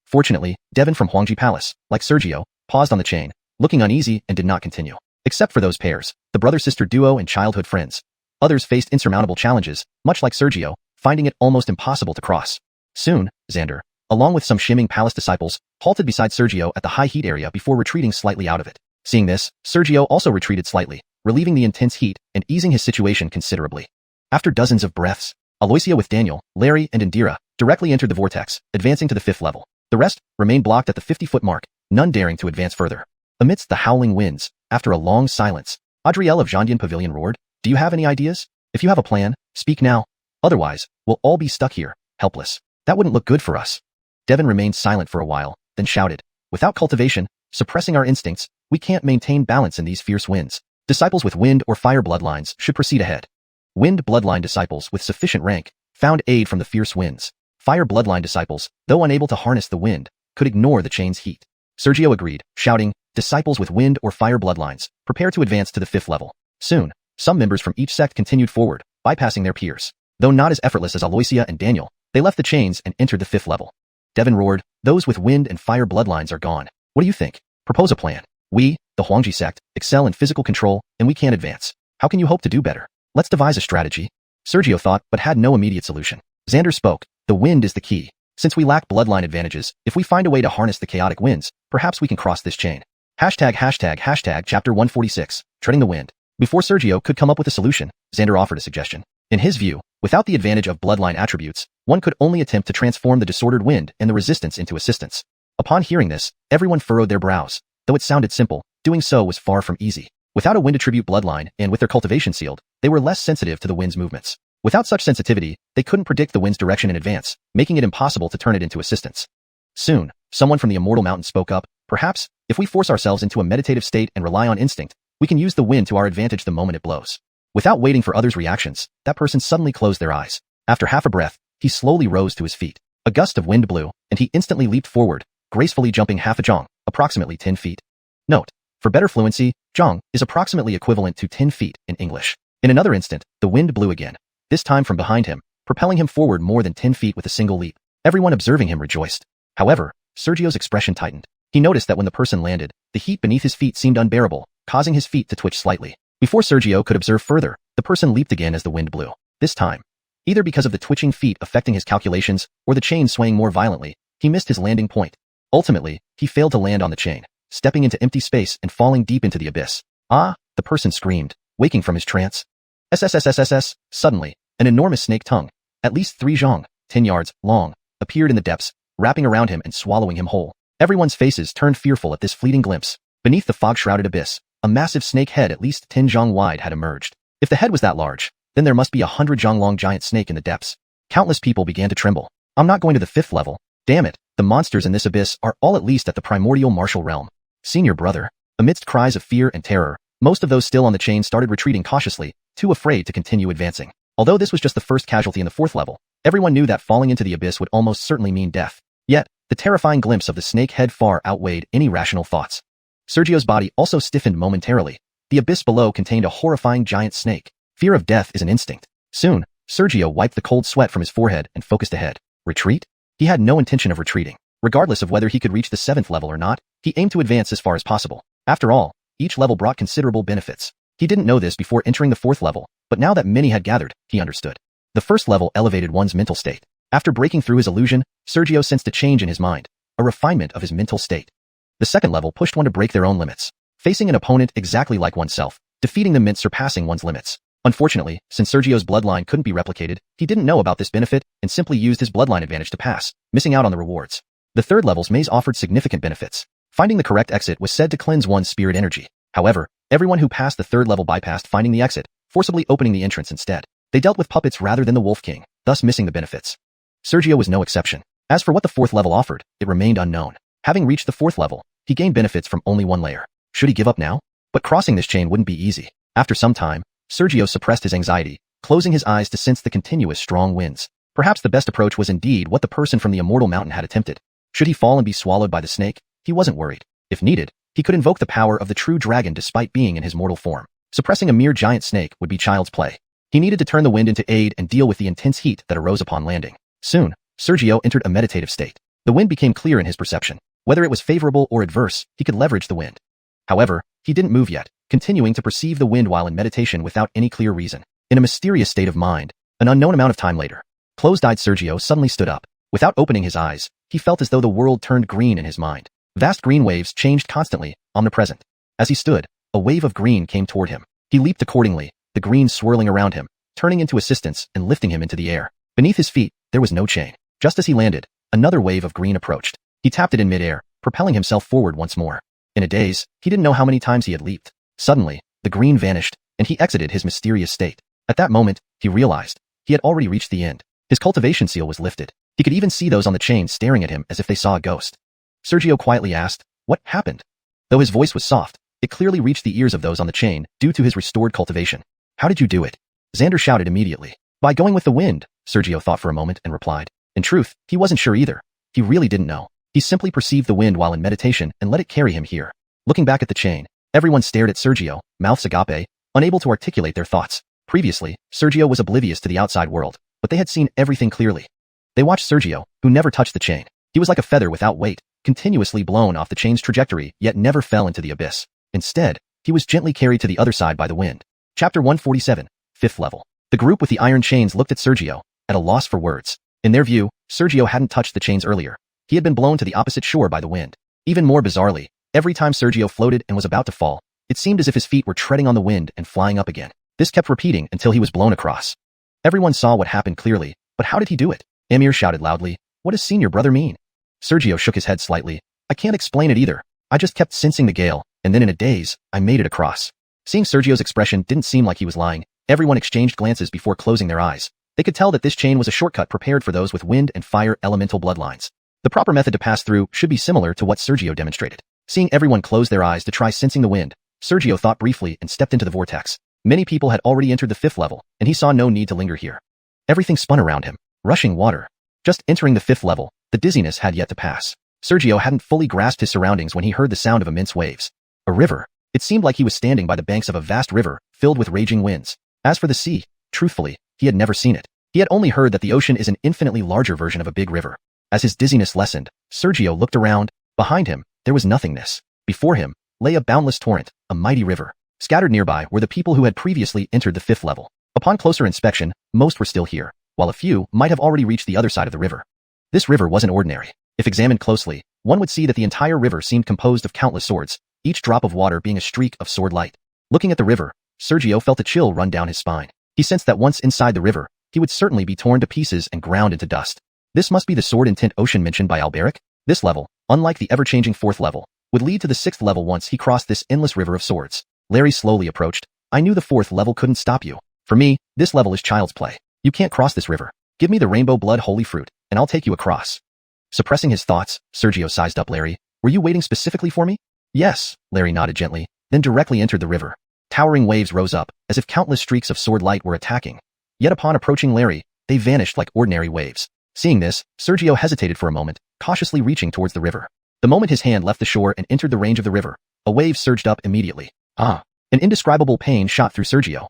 Fortunately, Devon from Huangji Palace, like Sergio, paused on the chain, looking uneasy and did not continue. Except for those pairs, the brother-sister duo and childhood friends. Others faced insurmountable challenges, much like Sergio, finding it almost impossible to cross. Soon, Xander, along with some shimming palace disciples, halted beside Sergio at the high heat area before retreating slightly out of it. Seeing this, Sergio also retreated slightly, relieving the intense heat and easing his situation considerably. After dozens of breaths, Wuxia with Daniel, Larry, and Indira directly entered the vortex, advancing to the 5th level. The rest remained blocked at the 50-foot mark, none daring to advance further. Amidst the howling winds, after a long silence, Adriel of Xianxia Pavilion roared, "Do you have any ideas? If you have a plan, speak now. Otherwise, we'll all be stuck here, helpless. That wouldn't look good for us." Devon remained silent for a while, then shouted, "Without cultivation, suppressing our instincts, we can't maintain balance in these fierce winds. Disciples with wind or fire bloodlines should proceed ahead." Wind bloodline disciples with sufficient rank found aid from the fierce winds. Fire bloodline disciples, though unable to harness the wind, could ignore the chain's heat. Sergio agreed, shouting, "Disciples with wind or fire bloodlines, prepare to advance to the 5th level." Soon, some members from each sect continued forward, bypassing their peers. Though not as effortless as Wuxia and Daniel, they left the chains and entered the 5th level. Devon roared, "Those with wind and fire bloodlines are gone. What do you think? Propose a plan. We, the Huangji sect, excel in physical control, and we can't advance. How can you hope to do better? Let's devise a strategy." Sergio thought, but had no immediate solution. Xander spoke, "The wind is the key. Since we lack bloodline advantages, if we find a way to harness the chaotic winds, perhaps we can cross this chain." Chapter 146, Treading the Wind. Before Sergio could come up with a solution, Xander offered a suggestion. In his view, without the advantage of bloodline attributes, one could only attempt to transform the disordered wind and the resistance into assistance. Upon hearing this, everyone furrowed their brows. Though it sounded simple, doing so was far from easy. Without a wind attribute bloodline and with their cultivation sealed, they were less sensitive to the wind's movements. Without such sensitivity, they couldn't predict the wind's direction in advance, making it impossible to turn it into assistance. Soon, someone from the Immortal Mountain spoke up, "Perhaps, if we force ourselves into a meditative state and rely on instinct, we can use the wind to our advantage the moment it blows." Without waiting for others' reactions, that person suddenly closed their eyes. After half a breath, he slowly rose to his feet. A gust of wind blew, and he instantly leaped forward, gracefully jumping half a zhong, approximately 10 feet. Note: for better fluency, zhong is approximately equivalent to 10 feet in English. In another instant, the wind blew again, this time from behind him, propelling him forward more than 10 feet with a single leap. Everyone observing him rejoiced. However, Sergio's expression tightened. He noticed that when the person landed, the heat beneath his feet seemed unbearable, causing his feet to twitch slightly. Before Sergio could observe further, the person leaped again as the wind blew. This time, either because of the twitching feet affecting his calculations or the chain swaying more violently, he missed his landing point. Ultimately, he failed to land on the chain, stepping into empty space and falling deep into the abyss. "Ah!" the person screamed, waking from his trance. SSSSSS, suddenly, an enormous snake tongue, at least 3 zhong, 10 yards, long, appeared in the depths, wrapping around him and swallowing him whole. Everyone's faces turned fearful at this fleeting glimpse. Beneath the fog-shrouded abyss, a massive snake head at least 10 zhong wide had emerged. If the head was that large, then there must be a 100 zhong long giant snake in the depths. Countless people began to tremble. "I'm not going to the 5th level. Damn it, the monsters in this abyss are all at least at the primordial martial realm." Senior brother. Amidst cries of fear and terror, most of those still on the chain started retreating cautiously, too afraid to continue advancing. Although this was just the first casualty in the 4th level, everyone knew that falling into the abyss would almost certainly mean death. Yet, The terrifying glimpse of the snake head far outweighed any rational thoughts. Sergio's body also stiffened momentarily. The abyss below contained a horrifying giant snake. Fear of death is an instinct. Soon, Sergio wiped the cold sweat from his forehead and focused ahead. Retreat? He had no intention of retreating. Regardless of whether he could reach the 7th level or not, he aimed to advance as far as possible. After all, each level brought considerable benefits. He didn't know this before entering the 4th level, but now that many had gathered, he understood. The 1st level elevated one's mental state. After breaking through his illusion, Sergio sensed a change in his mind, a refinement of his mental state. The 2nd level pushed one to break their own limits. Facing an opponent exactly like oneself, defeating them meant surpassing one's limits. Unfortunately, since Sergio's bloodline couldn't be replicated, he didn't know about this benefit and simply used his bloodline advantage to pass, missing out on the rewards. The 3rd level's maze offered significant benefits. Finding the correct exit was said to cleanse one's spirit energy. However, everyone who passed the 3rd level bypassed finding the exit, forcibly opening the entrance instead. They dealt with puppets rather than the Wolf King, thus missing the benefits. Sergio was no exception. As for what the 4th level offered, it remained unknown. Having reached the 4th level, he gained benefits from only one layer. Should he give up now? But crossing this chain wouldn't be easy. After some time, Sergio suppressed his anxiety, closing his eyes to sense the continuous strong winds. Perhaps the best approach was indeed what the person from the immortal mountain had attempted. Should he fall and be swallowed by the snake? He wasn't worried. If needed, he could invoke the power of the true dragon despite being in his mortal form. Suppressing a mere giant snake would be child's play. He needed to turn the wind into aid and deal with the intense heat that arose upon landing. Soon, Sergio entered a meditative state. The wind became clear in his perception. Whether it was favorable or adverse, he could leverage the wind. However, he didn't move yet, continuing to perceive the wind while in meditation without any clear reason. In a mysterious state of mind, an unknown amount of time later, closed-eyed Sergio suddenly stood up. Without opening his eyes, he felt as though the world turned green in his mind. Vast green waves changed constantly, omnipresent. As he stood, a wave of green came toward him. He leaped accordingly, the green swirling around him, turning into assistance and lifting him into the air. Beneath his feet, there was no chain. Just as he landed, another wave of green approached. He tapped it in midair, propelling himself forward once more. In a daze, he didn't know how many times he had leaped. Suddenly, the green vanished, and he exited his mysterious state. At that moment, he realized he had already reached the end. His cultivation seal was lifted. He could even see those on the chain staring at him as if they saw a ghost. Sergio quietly asked, "What happened?" Though his voice was soft, it clearly reached the ears of those on the chain due to his restored cultivation. "How did you do it?" Xander shouted immediately. "By going with the wind," Sergio thought for a moment and replied. In truth, he wasn't sure either. He really didn't know. He simply perceived the wind while in meditation and let it carry him here. Looking back at the chain, everyone stared at Sergio, mouths agape, unable to articulate their thoughts. Previously, Sergio was oblivious to the outside world, but they had seen everything clearly. They watched Sergio, who never touched the chain. He was like a feather without weight, continuously blown off the chain's trajectory yet never fell into the abyss. Instead, he was gently carried to the other side by the wind. Chapter 147, 5th level. The group with the iron chains looked at Sergio, at a loss for words. In their view, Sergio hadn't touched the chains earlier. He had been blown to the opposite shore by the wind. Even more bizarrely, every time Sergio floated and was about to fall, it seemed as if his feet were treading on the wind and flying up again. This kept repeating until he was blown across. Everyone saw what happened clearly, but how did he do it? Amir shouted loudly, "What does senior brother mean?" Sergio shook his head slightly. "I can't explain it either. I just kept sensing the gale, and then in a daze, I made it across." Seeing Sergio's expression didn't seem like he was lying, everyone exchanged glances before closing their eyes. They could tell that this chain was a shortcut prepared for those with wind and fire elemental bloodlines. The proper method to pass through should be similar to what Sergio demonstrated. Seeing everyone close their eyes to try sensing the wind, Sergio thought briefly and stepped into the vortex. Many people had already entered the 5th level, and he saw no need to linger here. Everything spun around him. Rushing water. Just entering the 5th level, the dizziness had yet to pass. Sergio hadn't fully grasped his surroundings when he heard the sound of immense waves. A river. It seemed like he was standing by the banks of a vast river, filled with raging winds. As for the sea, truthfully, he had never seen it. He had only heard that the ocean is an infinitely larger version of a big river. As his dizziness lessened, Sergio looked around. Behind him, there was nothingness. Before him, lay a boundless torrent, a mighty river. Scattered nearby were the people who had previously entered the 5th level. Upon closer inspection, most were still here, while a few might have already reached the other side of the river. This river wasn't ordinary. If examined closely, one would see that the entire river seemed composed of countless swords, each drop of water being a streak of sword light. Looking at the river, Sergio felt a chill run down his spine. He sensed that once inside the river, he would certainly be torn to pieces and ground into dust. This must be the sword-intent ocean mentioned by Alberic. This level, unlike the ever-changing 4th level, would lead to the 6th level once he crossed this endless river of swords. Larry slowly approached. "I knew the 4th level couldn't stop you. For me, this level is child's play. You can't cross this river. Give me the rainbow blood holy fruit, and I'll take you across." Suppressing his thoughts, Sergio sized up Larry. "Were you waiting specifically for me?" "Yes," Larry nodded gently, then directly entered the river. Towering waves rose up, as if countless streaks of sword light were attacking. Yet upon approaching Larry, they vanished like ordinary waves. Seeing this, Sergio hesitated for a moment, cautiously reaching towards the river. The moment his hand left the shore and entered the range of the river, a wave surged up immediately. Ah! An indescribable pain shot through Sergio.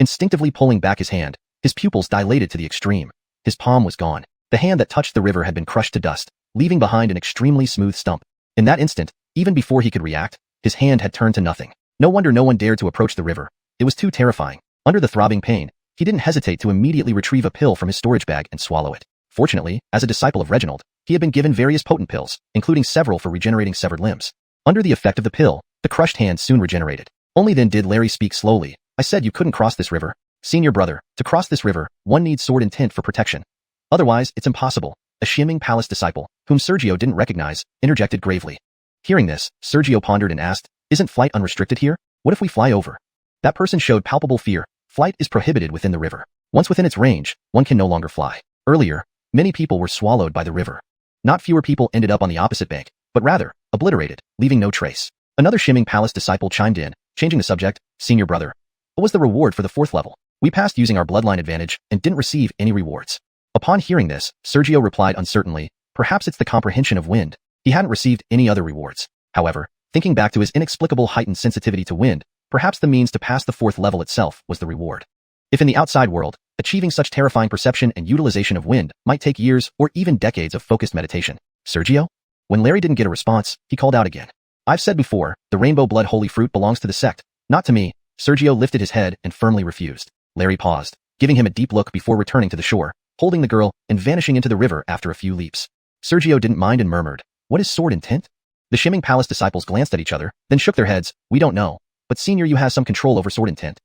Instinctively pulling back his hand, his pupils dilated to the extreme. His palm was gone. The hand that touched the river had been crushed to dust, leaving behind an extremely smooth stump. In that instant, even before he could react, his hand had turned to nothing. No wonder no one dared to approach the river. It was too terrifying. Under the throbbing pain, he didn't hesitate to immediately retrieve a pill from his storage bag and swallow it. Fortunately, as a disciple of Reginald, he had been given various potent pills, including several for regenerating severed limbs. Under the effect of the pill, the crushed hand soon regenerated. Only then did Larry speak slowly. I said you couldn't cross this river. Senior brother, to cross this river, one needs sword and tint for protection. Otherwise, it's impossible. A Xianxia Palace disciple, whom Sergio didn't recognize, interjected gravely. Hearing this, Sergio pondered and asked, isn't flight unrestricted here? What if we fly over? That person showed palpable fear. Flight is prohibited within the river. Once within its range, one can no longer fly. Earlier, many people were swallowed by the river. Not fewer people ended up on the opposite bank, but rather, obliterated, leaving no trace. Another Xianxia Palace disciple chimed in, changing the subject, Senior brother. What was the reward for the 4th level? We passed using our bloodline advantage and didn't receive any rewards. Upon hearing this, Sergio replied uncertainly, perhaps it's the comprehension of wind. He hadn't received any other rewards. However, thinking back to his inexplicable heightened sensitivity to wind, perhaps the means to pass the 4th level itself was the reward. If in the outside world, achieving such terrifying perception and utilization of wind might take years or even decades of focused meditation. Sergio? When Larry didn't get a response, he called out again. I've said before, the rainbow blood holy fruit belongs to the sect, not to me. Sergio lifted his head and firmly refused. Larry paused, giving him a deep look before returning to the shore, holding the girl and vanishing into the river after a few leaps. Sergio didn't mind and murmured, what is sword and tint? The Xianxia Palace disciples glanced at each other, then shook their heads, we don't know, but senior you have some control over sword and tint.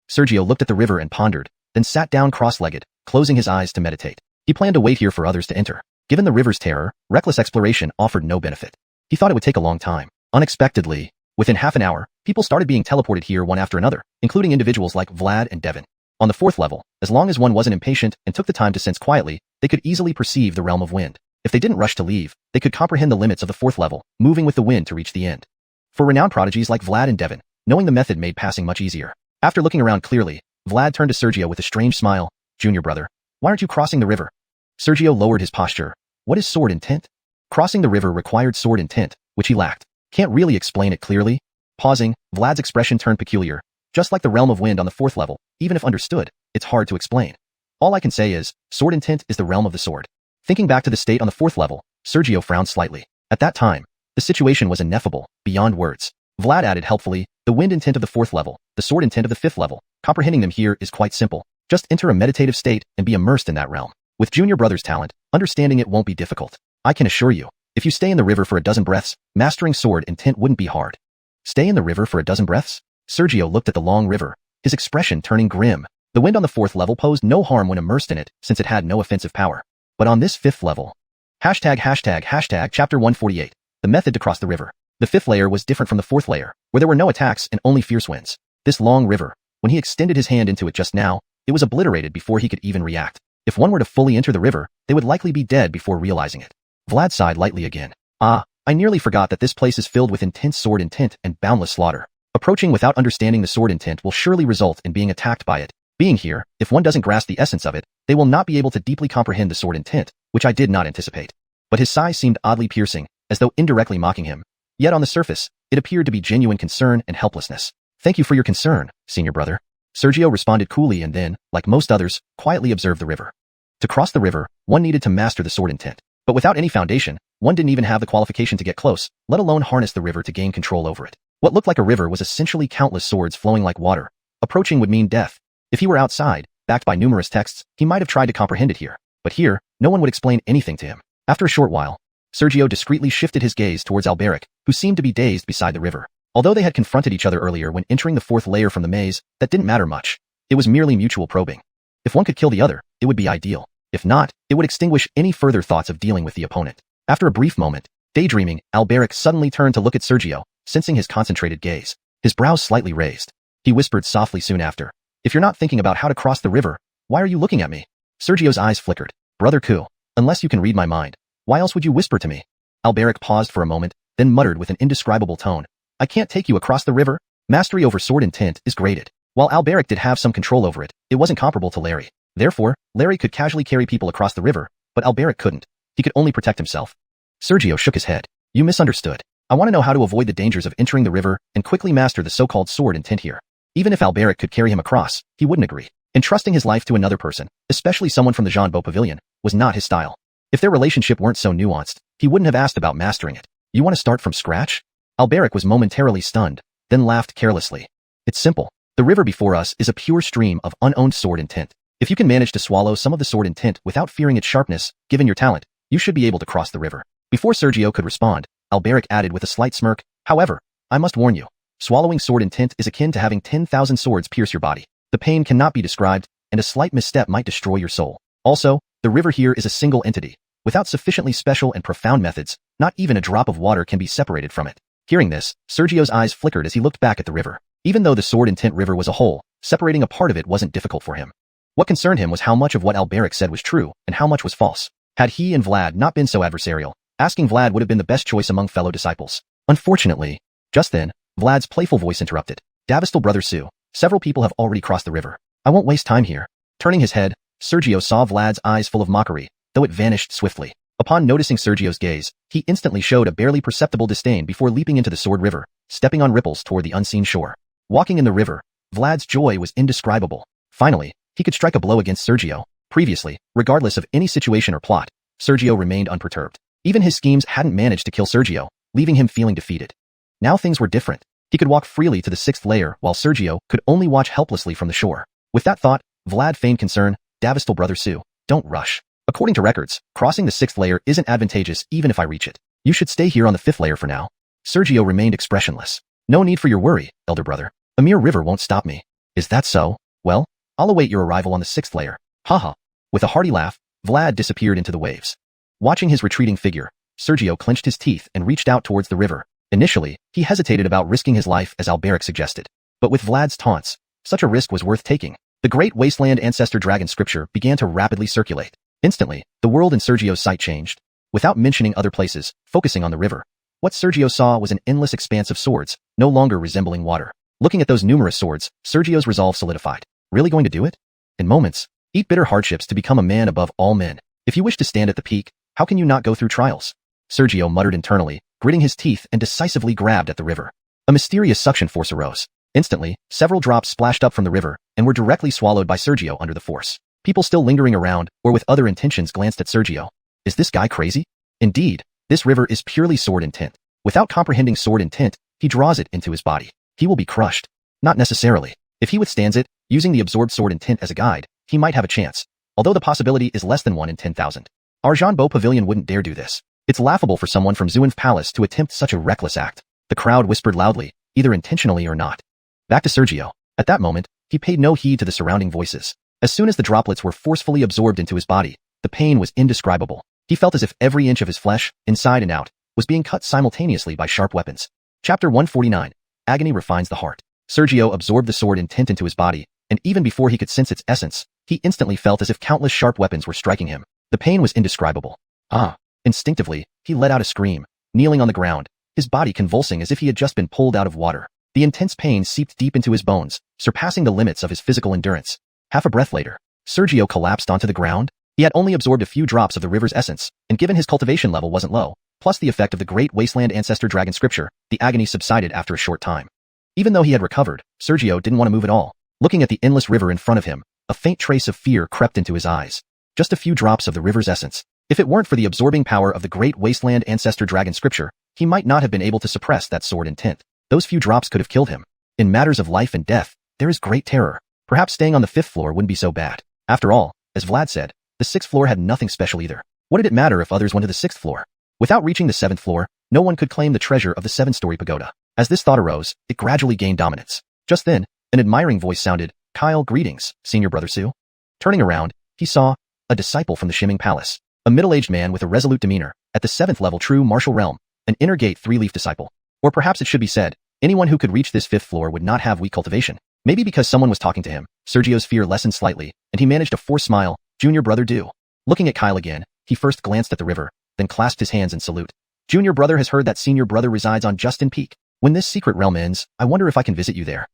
Sergio looked at the river and pondered, then sat down cross-legged, closing his eyes to meditate. He planned to wait here for others to enter. Given the river's terror, reckless exploration offered no benefit. He thought it would take a long time. Unexpectedly, within half an hour, people started being teleported here one after another, including individuals like Vlad and Devin. On the 4th level, as long as one wasn't impatient and took the time to sense quietly, they could easily perceive the realm of wind. If they didn't rush to leave, they could comprehend the limits of the 4th level, moving with the wind to reach the end. For renowned prodigies like Vlad and Devin, knowing the method made passing much easier. After looking around clearly, Vlad turned to Sergio with a strange smile. Junior brother, why aren't you crossing the river? Sergio lowered his posture. What is sword and tint? Crossing the river required sword and tint, which he lacked. Can't really explain it clearly. Pausing, Vlad's expression turned peculiar. Just like the realm of wind on the 4th level, even if understood, it's hard to explain. All I can say is, sword and tint is the realm of the sword. Thinking back to the state on the 4th level, Sergio frowned slightly. At that time, the situation was ineffable, beyond words. Vlad added helpfully, the wind and tint of the 4th level, the sword and tint of the 5th level. Comprehending them here is quite simple. Just enter a meditative state and be immersed in that realm. With Junior brother's talent, understanding it won't be difficult. I can assure you, if you stay in the river for a dozen breaths, mastering sword and tint wouldn't be hard. Stay in the river for a dozen breaths? Sergio looked at the long river, his expression turning grim. The wind on the 4th level posed no harm when immersed in it, since it had no offensive power. But on this 5th level, ####, chapter 148, the method to cross the river. The 5th layer was different from the 4th layer, where there were no attacks and only fierce winds. This long river, when he extended his hand into it just now, it was obliterated before he could even react. If one were to fully enter the river, they would likely be dead before realizing it. Vlad sighed lightly again. Ah, I nearly forgot that this place is filled with intense sword intent and boundless slaughter. Approaching without understanding the sword intent will surely result in being attacked by it. Being here, if one doesn't grasp the essence of it, they will not be able to deeply comprehend the sword intent, which I did not anticipate. But his sigh seemed oddly piercing, as though indirectly mocking him. Yet on the surface, it appeared to be genuine concern and helplessness. Thank you for your concern, senior brother. Sergio responded coolly and then, like most others, quietly observed the river. To cross the river, one needed to master the sword intent. But without any foundation, one didn't even have the qualification to get close, let alone harness the river to gain control over it. What looked like a river was essentially countless swords flowing like water. Approaching would mean death. If he were outside, backed by numerous texts, he might have tried to comprehend it here. But here, no one would explain anything to him. After a short while, Sergio discreetly shifted his gaze towards Alberic, who seemed to be dazed beside the river. Although they had confronted each other earlier when entering the 4th layer from the maze, that didn't matter much. It was merely mutual probing. If one could kill the other, it would be ideal. If not, it would extinguish any further thoughts of dealing with the opponent. After a brief moment, daydreaming, Alberic suddenly turned to look at Sergio, sensing his concentrated gaze. His brows slightly raised. He whispered softly soon after, "If you're not thinking about how to cross the river, why are you looking at me?" Sergio's eyes flickered. "Brother Ku, unless you can read my mind, why else would you whisper to me?" Alberic paused for a moment, then muttered with an indescribable tone, "I can't take you across the river." Mastery over sword intent is graded. While Alberic did have some control over it, it wasn't comparable to Larry. Therefore, Larry could casually carry people across the river, but Alberic couldn't. He could only protect himself. Sergio shook his head. You misunderstood. I want to know how to avoid the dangers of entering the river and quickly master the so-called sword intent here. Even if Alberic could carry him across, he wouldn't agree. Entrusting his life to another person, especially someone from the Zhanbo Pavilion, was not his style. If their relationship weren't so nuanced, he wouldn't have asked about mastering it. You want to start from scratch? Alberic was momentarily stunned, then laughed carelessly. It's simple. The river before us is a pure stream of unowned sword intent. If you can manage to swallow some of the sword intent without fearing its sharpness, given your talent, you should be able to cross the river. Before Sergio could respond, Alberic added with a slight smirk, however, I must warn you, swallowing sword intent is akin to having 10,000 swords pierce your body. The pain cannot be described, and a slight misstep might destroy your soul. Also, the river here is a single entity. Without sufficiently special and profound methods, not even a drop of water can be separated from it. Hearing this, Sergio's eyes flickered as he looked back at the river. Even though the sword intent river was a whole, separating a part of it wasn't difficult for him. What concerned him was how much of what Alberic said was true and how much was false. Had he and Vlad not been so adversarial, asking Vlad would have been the best choice among fellow disciples. Unfortunately, just then, Vlad's playful voice interrupted. Davistal brother Sue, several people have already crossed the river. I won't waste time here. Turning his head, Sergio saw Vlad's eyes full of mockery, though it vanished swiftly. Upon noticing Sergio's gaze, he instantly showed a barely perceptible disdain before leaping into the sword river, stepping on ripples toward the unseen shore. Walking in the river, Vlad's joy was indescribable. Finally, he could strike a blow against Sergio. Previously, regardless of any situation or plot, Sergio remained unperturbed. Even his schemes hadn't managed to kill Sergio, leaving him feeling defeated. Now things were different. He could walk freely to the 6th layer while Sergio could only watch helplessly from the shore. With that thought, Vlad feigned concern, Davistal brother Sue, don't rush. According to records, crossing the 6th layer isn't advantageous even if I reach it. You should stay here on the 5th layer for now. Sergio remained expressionless. No need for your worry, elder brother. A mere river won't stop me. Is that so? Well, I'll await your arrival on the 6th layer. Haha. With a hearty laugh, Vlad disappeared into the waves. Watching his retreating figure, Sergio clenched his teeth and reached out towards the river. Initially, he hesitated about risking his life as Alberic suggested. But with Vlad's taunts, such a risk was worth taking. The great wasteland ancestor dragon scripture began to rapidly circulate. Instantly, the world in Sergio's sight changed. Without mentioning other places, focusing on the river, what Sergio saw was an endless expanse of swords, no longer resembling water. Looking at those numerous swords, Sergio's resolve solidified. Really going to do it? In moments, eat bitter hardships to become a man above all men. If you wish to stand at the peak, how can you not go through trials? Sergio muttered internally, gritting his teeth and decisively grabbed at the river. A mysterious suction force arose. Instantly, several drops splashed up from the river and were directly swallowed by Sergio under the force. People still lingering around or with other intentions glanced at Sergio. Is this guy crazy? Indeed, this river is purely sword intent. Without comprehending sword intent, he draws it into his body. He will be crushed. Not necessarily. If he withstands it, using the absorbed sword intent as a guide, he might have a chance, although the possibility is less than 1 in 10,000. Our Zhanbo Pavilion wouldn't dare do this. It's laughable for someone from Xuan's palace to attempt such a reckless act. The crowd whispered loudly, either intentionally or not. Back to Sergio. At that moment, he paid no heed to the surrounding voices. As soon as the droplets were forcefully absorbed into his body, the pain was indescribable. He felt as if every inch of his flesh, inside and out, was being cut simultaneously by sharp weapons. Chapter 149. Agony refines the heart. Sergio absorbed the sword intent into his body, and even before he could sense its essence, he instantly felt as if countless sharp weapons were striking him. The pain was indescribable. Ah! Instinctively, he let out a scream, kneeling on the ground, his body convulsing as if he had just been pulled out of water. The intense pain seeped deep into his bones, surpassing the limits of his physical endurance. Half a breath later, Sergio collapsed onto the ground. He had only absorbed a few drops of the river's essence, and given his cultivation level wasn't low, plus the effect of the great wasteland ancestor dragon scripture, the agony subsided after a short time. Even though he had recovered, Sergio didn't want to move at all. Looking at the endless river in front of him, a faint trace of fear crept into his eyes. Just a few drops of the river's essence. If it weren't for the absorbing power of the great wasteland ancestor dragon scripture, he might not have been able to suppress that sword intent. Those few drops could have killed him. In matters of life and death, there is great terror. Perhaps staying on the 5th floor wouldn't be so bad. After all, as Vlad said, the 6th floor had nothing special either. What did it matter if others went to the 6th floor? Without reaching the 7th floor, no one could claim the treasure of the 7-story pagoda. As this thought arose, it gradually gained dominance. Just then, an admiring voice sounded, Kyle, greetings, senior brother Sue. Turning around, he saw a disciple from the Shimming Palace. A middle-aged man with a resolute demeanor, at the 7th level true martial realm, an inner gate 3-leaf disciple. Or perhaps it should be said, anyone who could reach this 5th floor would not have weak cultivation. Maybe because someone was talking to him, Sergio's fear lessened slightly, and he managed a forced smile, Junior brother do. Looking at Kyle again, he first glanced at the river, then clasped his hands in salute. Junior brother has heard that senior brother resides on Justin Peak. When this secret realm ends, I wonder if I can visit you there.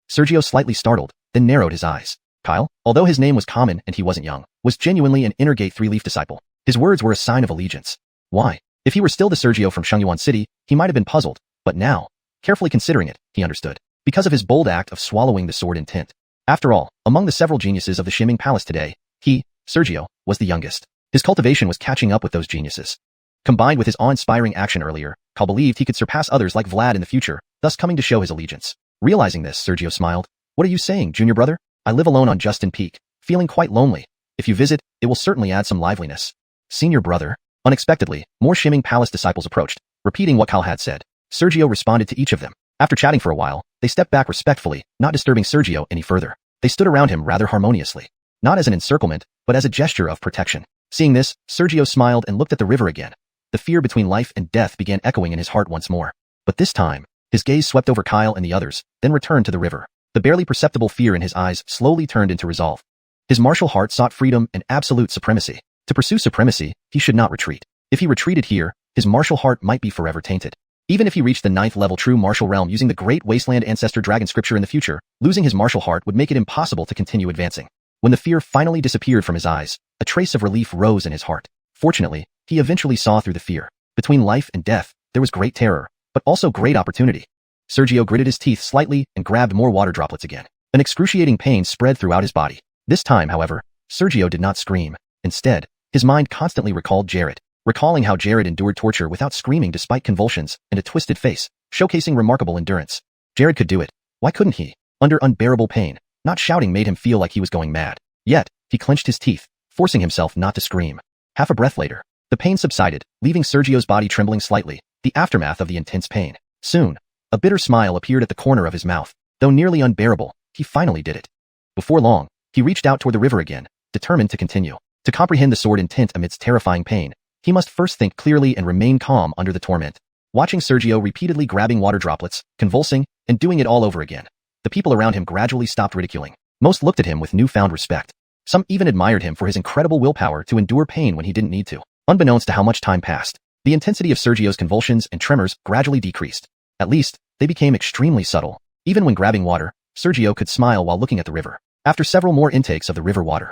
Sergio slightly startled, then narrowed his eyes. Kyle, although his name was common and he wasn't young, was genuinely an inner gate 3-leaf disciple. His words were a sign of allegiance. Why? If he were still the Sergio from Shengyuan City, he might have been puzzled, but now, carefully considering it, he understood. Because of his bold act of swallowing the sword in tint. After all, among the several geniuses of the Shimming Palace today, he, Sergio, was the youngest. His cultivation was catching up with those geniuses. Combined with his awe-inspiring action earlier, Cal believed he could surpass others like Vlad in the future, thus coming to show his allegiance. Realizing this, Sergio smiled. What are you saying, junior brother? I live alone on Justin Peak, feeling quite lonely. If you visit, it will certainly add some liveliness. Senior brother. Unexpectedly, more Shimming Palace disciples approached, repeating what Cal had said. Sergio responded to each of them. After chatting for a while, they stepped back respectfully, not disturbing Sergio any further. They stood around him rather harmoniously. Not as an encirclement, but as a gesture of protection. Seeing this, Sergio smiled and looked at the river again. The fear between life and death began echoing in his heart once more. But this time, his gaze swept over Kyle and the others, then returned to the river. The barely perceptible fear in his eyes slowly turned into resolve. His martial heart sought freedom and absolute supremacy. To pursue supremacy, he should not retreat. If he retreated here, his martial heart might be forever tainted. Even if he reached the 9th level true martial realm using the Great Wasteland Ancestor Dragon scripture in the future, losing his martial heart would make it impossible to continue advancing. When the fear finally disappeared from his eyes, a trace of relief rose in his heart. Fortunately, he eventually saw through the fear. Between life and death, there was great terror, but also great opportunity. Sergio gritted his teeth slightly and grabbed more water droplets again. An excruciating pain spread throughout his body. This time, however, Sergio did not scream. Instead, his mind constantly recalled Jared. Recalling how Jared endured torture without screaming despite convulsions and a twisted face, showcasing remarkable endurance. Jared could do it. Why couldn't he? Under unbearable pain, not shouting made him feel like he was going mad. Yet, he clenched his teeth, forcing himself not to scream. Half a breath later, the pain subsided, leaving Sergio's body trembling slightly, the aftermath of the intense pain. Soon, a bitter smile appeared at the corner of his mouth. Though nearly unbearable, he finally did it. Before long, he reached out toward the river again, determined to continue. To comprehend the sword in tint amidst terrifying pain, he must first think clearly and remain calm under the torment. Watching Sergio repeatedly grabbing water droplets, convulsing, and doing it all over again, the people around him gradually stopped ridiculing. Most looked at him with newfound respect. Some even admired him for his incredible willpower to endure pain when he didn't need to. Unbeknownst to how much time passed, the intensity of Sergio's convulsions and tremors gradually decreased. At least, they became extremely subtle. Even when grabbing water, Sergio could smile while looking at the river. After several more intakes of the river water,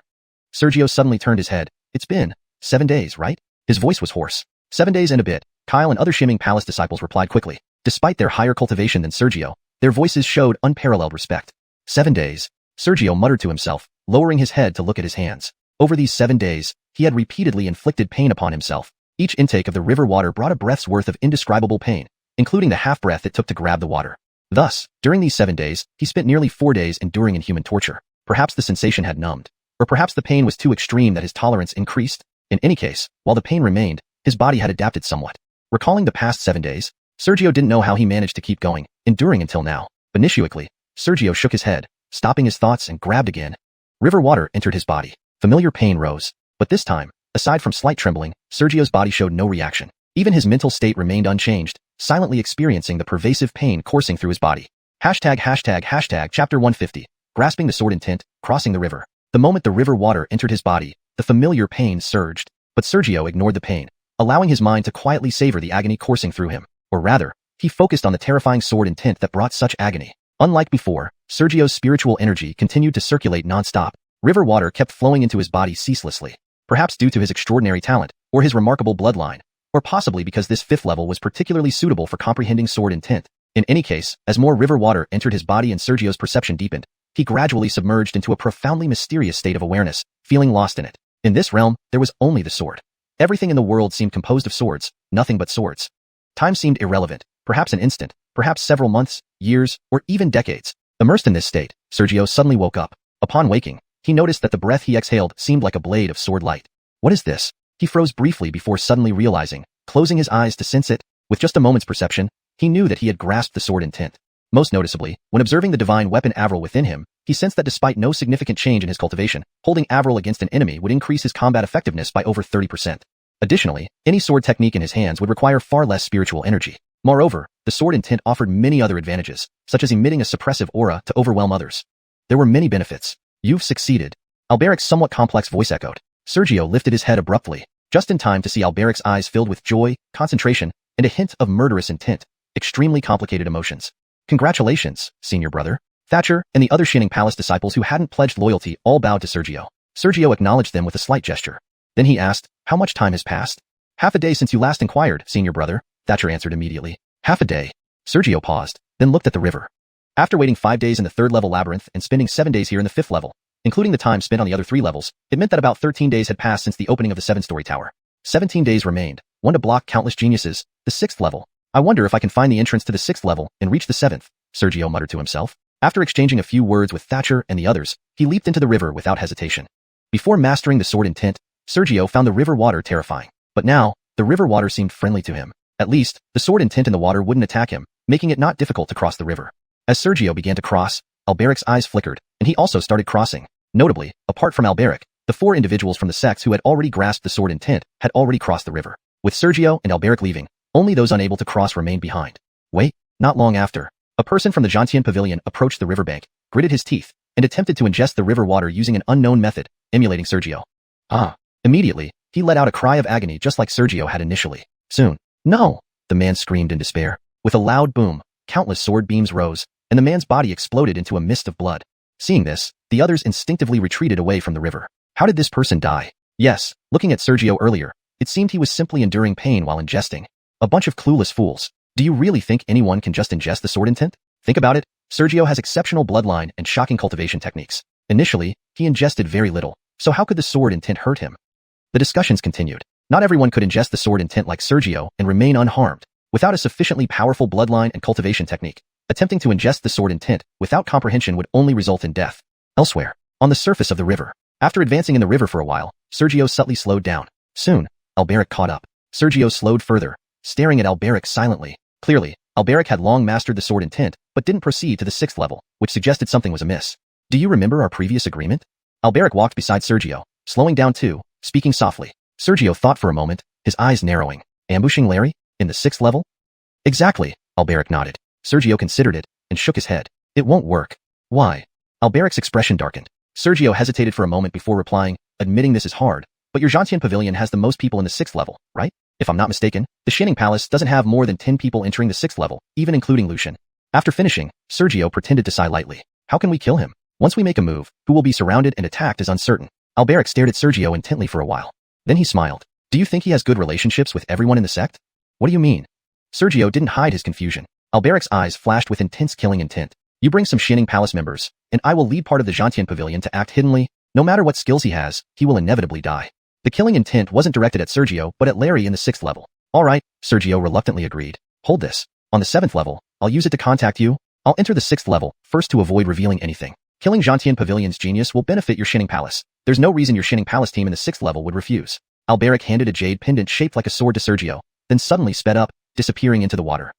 Sergio suddenly turned his head. It's been 7 days, right? His voice was hoarse. 7 days and a bit. Kyle and other Shimming Palace disciples replied quickly. Despite their higher cultivation than Sergio, their voices showed unparalleled respect. 7 days. Sergio muttered to himself, lowering his head to look at his hands. Over these 7 days, he had repeatedly inflicted pain upon himself. Each intake of the river water brought a breath's worth of indescribable pain, including the half breath it took to grab the water. Thus, during these 7 days, he spent nearly 4 days enduring inhuman torture. Perhaps the sensation had numbed. Or perhaps the pain was too extreme that his tolerance increased. In any case, while the pain remained, his body had adapted somewhat. Recalling the past 7 days, Sergio didn't know how he managed to keep going, enduring until now. Initially, Sergio shook his head, stopping his thoughts and grabbed again. River water entered his body. Familiar pain rose. But this time, aside from slight trembling, Sergio's body showed no reaction. Even his mental state remained unchanged, silently experiencing the pervasive pain coursing through his body. ##### Chapter 150. Grasping the sword in tint, crossing the river. The moment the river water entered his body, the familiar pain surged. But Sergio ignored the pain, allowing his mind to quietly savor the agony coursing through him. Or rather, he focused on the terrifying sword in tint that brought such agony. Unlike before, Sergio's spiritual energy continued to circulate non-stop. River water kept flowing into his body ceaselessly. Perhaps due to his extraordinary talent, or his remarkable bloodline, or possibly because this 5th level was particularly suitable for comprehending sword in tint. In any case, as more river water entered his body and Sergio's perception deepened, he gradually submerged into a profoundly mysterious state of awareness, feeling lost in it. In this realm, there was only the sword. Everything in the world seemed composed of swords, nothing but swords. Time seemed irrelevant, perhaps an instant, perhaps several months, years, or even decades. Immersed in this state, Sergio suddenly woke up. Upon waking, he noticed that the breath he exhaled seemed like a blade of sword light. What is this? He froze briefly before suddenly realizing, closing his eyes to sense it. With just a moment's perception, he knew that he had grasped the sword in tint. Most noticeably, when observing the divine weapon Avril within him, he sensed that despite no significant change in his cultivation, holding Avril against an enemy would increase his combat effectiveness by over 30%. Additionally, any sword technique in his hands would require far less spiritual energy. Moreover, the sword in tint offered many other advantages, such as emitting a suppressive aura to overwhelm others. There were many benefits. You've succeeded. Alberic's somewhat complex voice echoed. Sergio lifted his head abruptly, just in time to see Alberic's eyes filled with joy, concentration, and a hint of murderous intent. Extremely complicated emotions. Congratulations, senior brother. Thatcher and the other Shimming Palace disciples who hadn't pledged loyalty all bowed to Sergio. Sergio acknowledged them with a slight gesture. Then he asked, "How much time has passed?" "Half a day since you last inquired, senior brother," Thatcher answered immediately. "Half a day." Sergio paused, then looked at the river. After waiting 5 days in the 3rd level labyrinth and spending 7 days here in the 5th level, including the time spent on the other 3 levels, it meant that about 13 days had passed since the opening of the 7-story tower. 17 days remained, one to block countless geniuses, the 6th level. "I wonder if I can find the entrance to the 6th level and reach the 7th, Sergio muttered to himself. After exchanging a few words with Thatcher and the others, he leaped into the river without hesitation. Before mastering the sword intent, Sergio found the river water terrifying. But now, the river water seemed friendly to him. At least, the sword intent in the water wouldn't attack him, making it not difficult to cross the river. As Sergio began to cross, Alberic's eyes flickered, and he also started crossing. Notably, apart from Alberic, the 4 individuals from the sects who had already grasped the sword intent had already crossed the river. With Sergio and Alberic leaving, only those unable to cross remained behind. Wait, not long after, a person from the Xianxia pavilion approached the riverbank, gritted his teeth, and attempted to ingest the river water using an unknown method, emulating Sergio. Immediately, he let out a cry of agony just like Sergio had initially. Soon, "No!" the man screamed in despair. With a loud boom, countless sword beams rose, and the man's body exploded into a mist of blood. Seeing this, the others instinctively retreated away from the river. How did this person die? Yes, looking at Sergio earlier, it seemed he was simply enduring pain while ingesting. A bunch of clueless fools. Do you really think anyone can just ingest the sword intent? Think about it, Sergio has exceptional bloodline and shocking cultivation techniques. Initially, he ingested very little, so how could the sword intent hurt him? The discussions continued. Not everyone could ingest the sword intent like Sergio and remain unharmed. Without a sufficiently powerful bloodline and cultivation technique, attempting to ingest the sword intent without comprehension would only result in death. Elsewhere, on the surface of the river, after advancing in the river for a while, Sergio subtly slowed down. Soon, Alberic caught up. Sergio slowed further, staring at Alberic silently. Clearly, Alberic had long mastered the sword intent, but didn't proceed to the 6th level, which suggested something was amiss. "Do you remember our previous agreement?" Alberic walked beside Sergio, slowing down too, speaking softly. Sergio thought for a moment, his eyes narrowing. Ambushing Larry? In the 6th level? Exactly, Alberic nodded. Sergio considered it, and shook his head. "It won't work." "Why?" Alberic's expression darkened. Sergio hesitated for a moment before replying, "Admitting this is hard, but your Xianxia pavilion has the most people in the 6th level, right? If I'm not mistaken, the Shining Palace doesn't have more than 10 people entering the 6th level, even including Lucian." After finishing, Sergio pretended to sigh lightly. "How can we kill him? Once we make a move, who will be surrounded and attacked is uncertain." Alberic stared at Sergio intently for a while. Then he smiled. "Do you think he has good relationships with everyone in the sect?" "What do you mean?" Sergio didn't hide his confusion. Alberic's eyes flashed with intense killing intent. "You bring some Shining Palace members, and I will lead part of the Xianxia pavilion to act hiddenly. No matter what skills he has, he will inevitably die." The killing intent wasn't directed at Sergio but at Larry in the 6th level. "All right," Sergio reluctantly agreed. "Hold this. On the 7th level, I'll use it to contact you. I'll enter the 6th level, first to avoid revealing anything. Killing Xianxia Pavilion's genius will benefit your Shining Palace. There's no reason your Shining Palace team in the 6th level would refuse." Alberic handed a jade pendant shaped like a sword to Sergio, then suddenly sped up, disappearing into the water.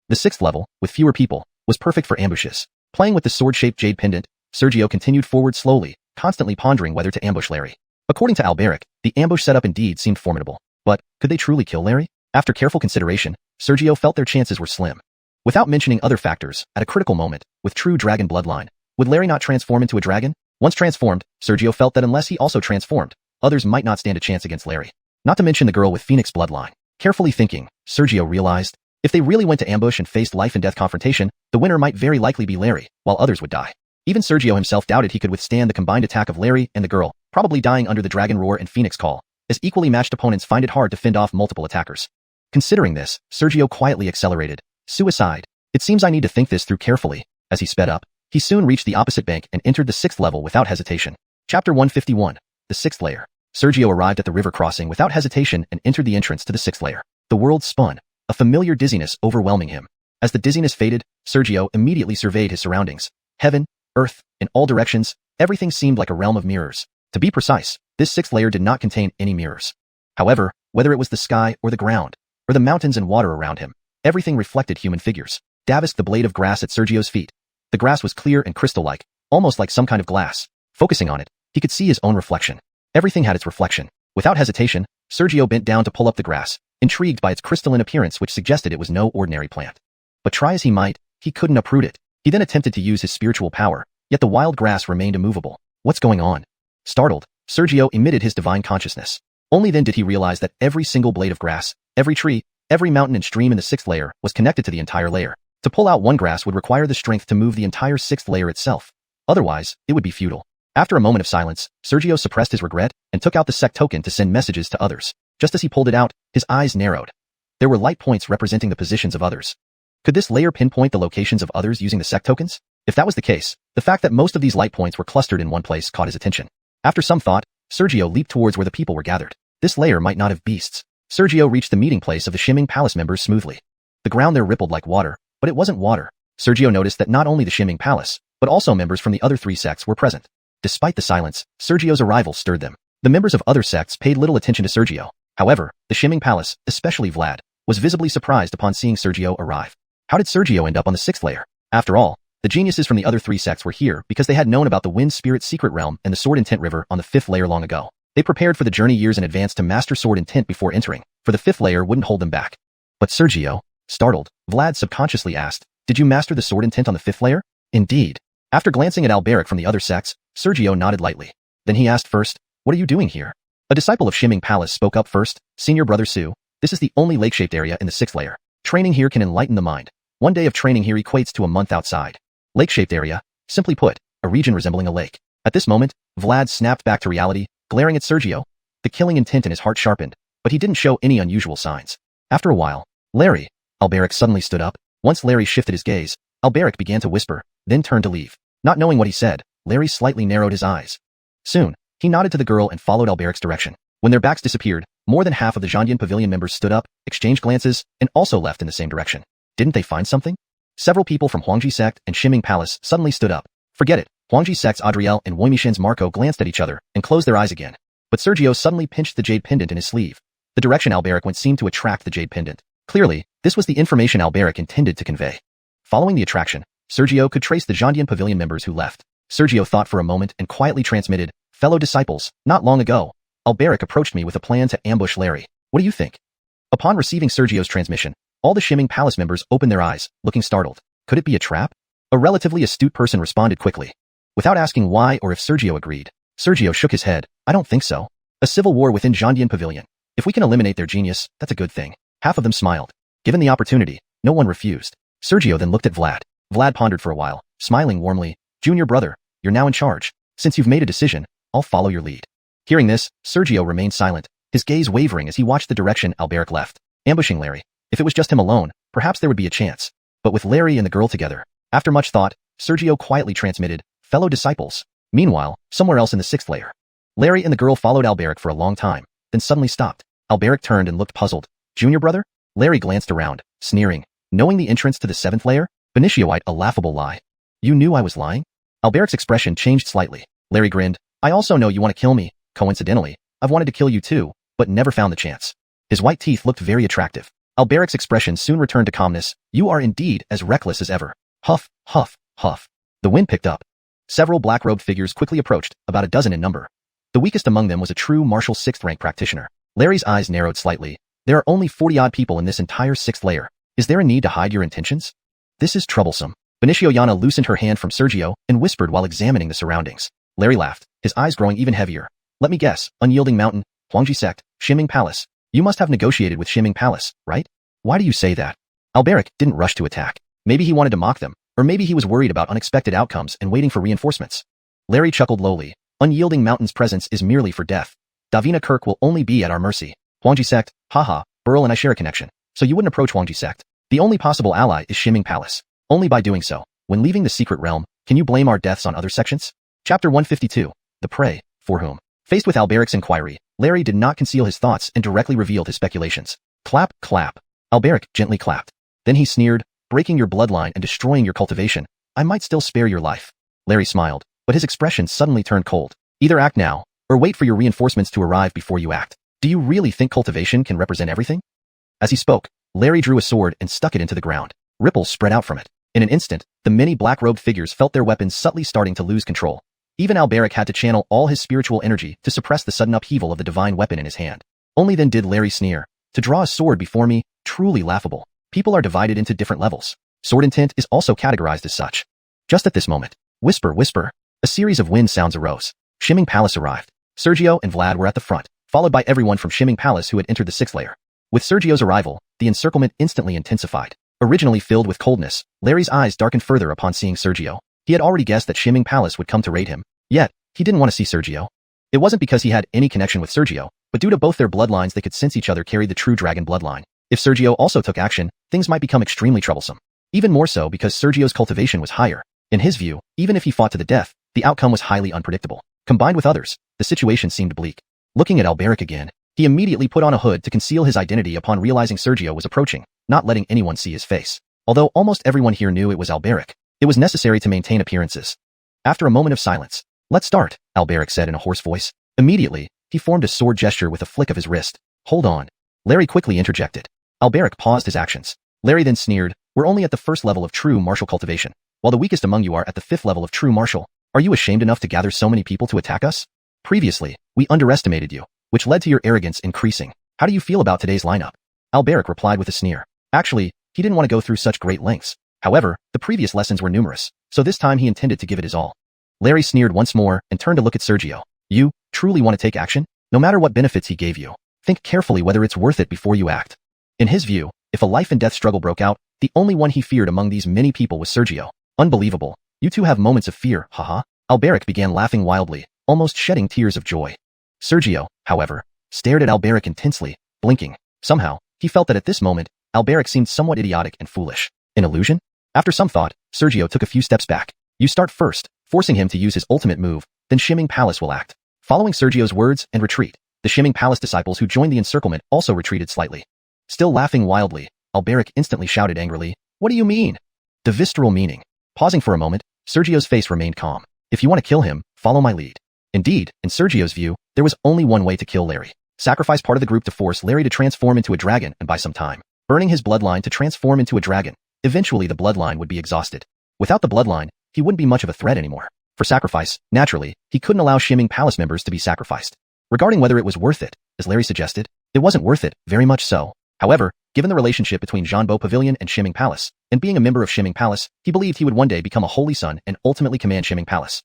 The 6th level, with fewer people, was perfect for ambushes. Playing with the sword-shaped jade pendant, Sergio continued forward slowly, constantly pondering whether to ambush Larry. According to Alberic, the ambush setup indeed seemed formidable. But, could they truly kill Larry? After careful consideration, Sergio felt their chances were slim. Without mentioning other factors, at a critical moment, with true dragon bloodline, would Larry not transform into a dragon? Once transformed, Sergio felt that unless he also transformed, others might not stand a chance against Larry. Not to mention the girl with Phoenix bloodline. Carefully thinking, Sergio realized, if they really went to ambush and faced life and death confrontation, the winner might very likely be Larry, while others would die. Even Sergio himself doubted he could withstand the combined attack of Larry and the girl, probably dying under the dragon roar and Phoenix call, as equally matched opponents find it hard to fend off multiple attackers. Considering this, Sergio quietly accelerated. Suicide. It seems I need to think this through carefully. As he sped up, he soon reached the opposite bank and entered the 6th level without hesitation. Chapter 151. The 6th layer. Sergio arrived at the river crossing without hesitation and entered the entrance to the 6th layer. The world spun, a familiar dizziness overwhelming him. As the dizziness faded, Sergio immediately surveyed his surroundings. Heaven, earth, in all directions, everything seemed like a realm of mirrors. To be precise, this 6th layer did not contain any mirrors. However, whether it was the sky or the ground, or the mountains and water around him, everything reflected human figures. Davised the blade of grass at Sergio's feet. The grass was clear and crystal-like, almost like some kind of glass. Focusing on it, he could see his own reflection. Everything had its reflection. Without hesitation, Sergio bent down to pull up the grass, intrigued by its crystalline appearance which suggested it was no ordinary plant. But try as he might, he couldn't uproot it. He then attempted to use his spiritual power, yet the wild grass remained immovable. What's going on? Startled, Sergio emitted his divine consciousness. Only then did he realize that every single blade of grass, every tree, every mountain and stream in the 6th layer was connected to the entire layer. To pull out one grass would require the strength to move the entire 6th layer itself. Otherwise, it would be futile. After a moment of silence, Sergio suppressed his regret and took out the sect token to send messages to others. Just as he pulled it out, his eyes narrowed. There were light points representing the positions of others. Could this layer pinpoint the locations of others using the sect tokens? If that was the case, the fact that most of these light points were clustered in one place caught his attention. After some thought, Sergio leaped towards where the people were gathered. This layer might not have beasts. Sergio reached the meeting place of the Shimming Palace members smoothly. The ground there rippled like water, but it wasn't water. Sergio noticed that not only the Shimming Palace, but also members from the other three sects were present. Despite the silence, Sergio's arrival stirred them. The members of other sects paid little attention to Sergio. However, the Shimming Palace, especially Vlad, was visibly surprised upon seeing Sergio arrive. How did Sergio end up on the sixth layer? After all, the geniuses from the other three sects were here because they had known about the Wind Spirit Secret Realm and the Sword Intent River on the fifth layer long ago. They prepared for the journey years in advance to master Sword Intent before entering, for the fifth layer wouldn't hold them back. But Sergio, startled, Vlad subconsciously asked, "Did you master the Sword Intent on the fifth layer?" Indeed. After glancing at Alberic from the other sects, Sergio nodded lightly. Then he asked first, "What are you doing here?" A disciple of Shimming Palace spoke up first, "Senior Brother Su, this is the only lake-shaped area in the sixth layer. Training here can enlighten the mind. One day of training here equates to a month outside." Lake-shaped area, simply put, a region resembling a lake. At this moment, Vlad snapped back to reality, glaring at Sergio. The killing intent in his heart sharpened, but he didn't show any unusual signs. After a while, "Larry," Alberic suddenly stood up. Once Larry shifted his gaze, Alberic began to whisper, then turned to leave. Not knowing what he said, Larry slightly narrowed his eyes. Soon, he nodded to the girl and followed Alberic's direction. When their backs disappeared, more than half of the Xianxia Pavilion members stood up, exchanged glances, and also left in the same direction. Didn't they find something? Several people from Huangji Sect and Shimming Palace suddenly stood up. Forget it, Huangji Sect's Adriel and Woimishen's Marco glanced at each other and closed their eyes again. But Sergio suddenly pinched the jade pendant in his sleeve. The direction Alberic went seemed to attract the jade pendant. Clearly, this was the information Alberic intended to convey. Following the attraction, Sergio could trace the Xianxia Pavilion members who left. Sergio thought for a moment and quietly transmitted, "Fellow disciples, not long ago, Alberic approached me with a plan to ambush Larry. What do you think?" Upon receiving Sergio's transmission, all the Shimming Palace members opened their eyes, looking startled. Could it be a trap? A relatively astute person responded quickly. Without asking why or if Sergio agreed, Sergio shook his head. "I don't think so. A civil war within Xianxia Pavilion. If we can eliminate their genius, that's a good thing." Half of them smiled. Given the opportunity, no one refused. Sergio then looked at Vlad. Vlad pondered for a while, smiling warmly. "Junior brother, you're now in charge. Since you've made a decision, I'll follow your lead." Hearing this, Sergio remained silent, his gaze wavering as he watched the direction Alberic left. Ambushing Larry. If it was just him alone, perhaps there would be a chance. But with Larry and the girl together, after much thought, Sergio quietly transmitted, "Fellow disciples." Meanwhile, somewhere else in the sixth layer, Larry and the girl followed Alberic for a long time, then suddenly stopped. Alberic turned and looked puzzled. "Junior brother?" Larry glanced around, sneering. Knowing the entrance to the seventh layer? Benicio, a laughable lie. "You knew I was lying?" Alberic's expression changed slightly. Larry grinned. "I also know you want to kill me. Coincidentally, I've wanted to kill you too, but never found the chance." His white teeth looked very attractive. Alberic's expression soon returned to calmness. "You are indeed as reckless as ever." Huff, huff, huff. The wind picked up. Several black-robed figures quickly approached, about a dozen in number. The weakest among them was a true martial sixth-rank practitioner. Larry's eyes narrowed slightly. There are only 40-odd people in this entire sixth layer. Is there a need to hide your intentions? This is troublesome. Benicio Yana loosened her hand from Sergio and whispered while examining the surroundings. Larry laughed, his eyes growing even heavier. "Let me guess, Unyielding Mountain, Huangji Sect, Shimming Palace. You must have negotiated with Shimming Palace, right?" "Why do you say that?" Alberic didn't rush to attack. Maybe he wanted to mock them, or maybe he was worried about unexpected outcomes and waiting for reinforcements. Larry chuckled lowly. "Unyielding Mountain's presence is merely for death. Davina Kirk will only be at our mercy. Huangji Sect, haha, Burl and I share a connection, so you wouldn't approach Huangji Sect. The only possible ally is Shimming Palace. Only by doing so, when leaving the secret realm, can you blame our deaths on other sections?" Chapter 152. The Prey, for whom? Faced with Alberic's inquiry, Larry did not conceal his thoughts and directly revealed his speculations. Clap, clap. Alberic gently clapped. Then he sneered, "Breaking your bloodline and destroying your cultivation, I might still spare your life." Larry smiled, but his expression suddenly turned cold. "Either act now, or wait for your reinforcements to arrive before you act. Do you really think cultivation can represent everything?" As he spoke, Larry drew a sword and stuck it into the ground. Ripples spread out from it. In an instant, the many black-robed figures felt their weapons subtly starting to lose control. Even Alberic had to channel all his spiritual energy to suppress the sudden upheaval of the divine weapon in his hand. Only then did Larry sneer. "To draw a sword before me, truly laughable. People are divided into different levels. Sword intent is also categorized as such." Just at this moment, whisper, whisper, a series of wind sounds arose. Shimming Palace arrived. Sergio and Vlad were at the front, followed by everyone from Shimming Palace who had entered the sixth layer. With Sergio's arrival, the encirclement instantly intensified. Originally filled with coldness, Larry's eyes darkened further upon seeing Sergio. He had already guessed that Shimming Palace would come to raid him. Yet, He didn't want to see Sergio. It wasn't because he had any connection with Sergio, but due to both their bloodlines they could sense each other carried the true dragon bloodline. If Sergio also took action, things might become extremely troublesome. Even more so because Sergio's cultivation was higher. In his view, even if he fought to the death, the outcome was highly unpredictable. Combined with others, the situation seemed bleak. Looking at Alberic again, he immediately put on a hood to conceal his identity upon realizing Sergio was approaching, not letting anyone see his face. Although almost everyone here knew it was Alberic, it was necessary to maintain appearances. After a moment of silence, "Let's start," Alberic said in a hoarse voice. Immediately, he formed a sword gesture with a flick of his wrist. "Hold on." Larry quickly interjected. Alberic paused his actions. Larry then sneered, "We're only at the first level of true martial cultivation, while the weakest among you are at the 5th level of true martial. Are you ashamed enough to gather so many people to attack us? Previously, we underestimated you, which led to your arrogance increasing. How do you feel about today's lineup?" Alberic replied with a sneer. Actually, he didn't want to go through such great lengths. However, the previous lessons were numerous, so this time he intended to give it his all. Larry sneered once more and turned to look at Sergio. "You truly want to take action? No matter what benefits he gave you, think carefully whether it's worth it before you act." In his view, if a life and death struggle broke out, the only one he feared among these many people was Sergio. Unbelievable. You two have moments of fear, haha. Alberic began laughing wildly, almost shedding tears of joy. Sergio, however, stared at Alberic intensely, blinking. Somehow, he felt that at this moment, Alberic seemed somewhat idiotic and foolish. An illusion? After some thought, Sergio took a few steps back. "You start first," forcing him to use his ultimate move, then Shimming Palace will act. Following Sergio's words and retreat, the Shimming Palace disciples who joined the encirclement also retreated slightly. Still laughing wildly, Alberic instantly shouted angrily, "What do you mean?" The visceral meaning. Pausing for a moment, Sergio's face remained calm. "If you want to kill him, follow my lead." Indeed, in Sergio's view, there was only one way to kill Larry. Sacrifice part of the group to force Larry to transform into a dragon and buy some time, burning his bloodline to transform into a dragon. Eventually the bloodline would be exhausted. Without the bloodline, he wouldn't be much of a threat anymore. For sacrifice, naturally, he couldn't allow Shimming Palace members to be sacrificed. Regarding whether it was worth it, as Larry suggested, it wasn't worth it, very much so. However, given the relationship between Zhanbo Pavilion and Shimming Palace, and being a member of Shimming Palace, he believed he would one day become a holy son and ultimately command Shimming Palace.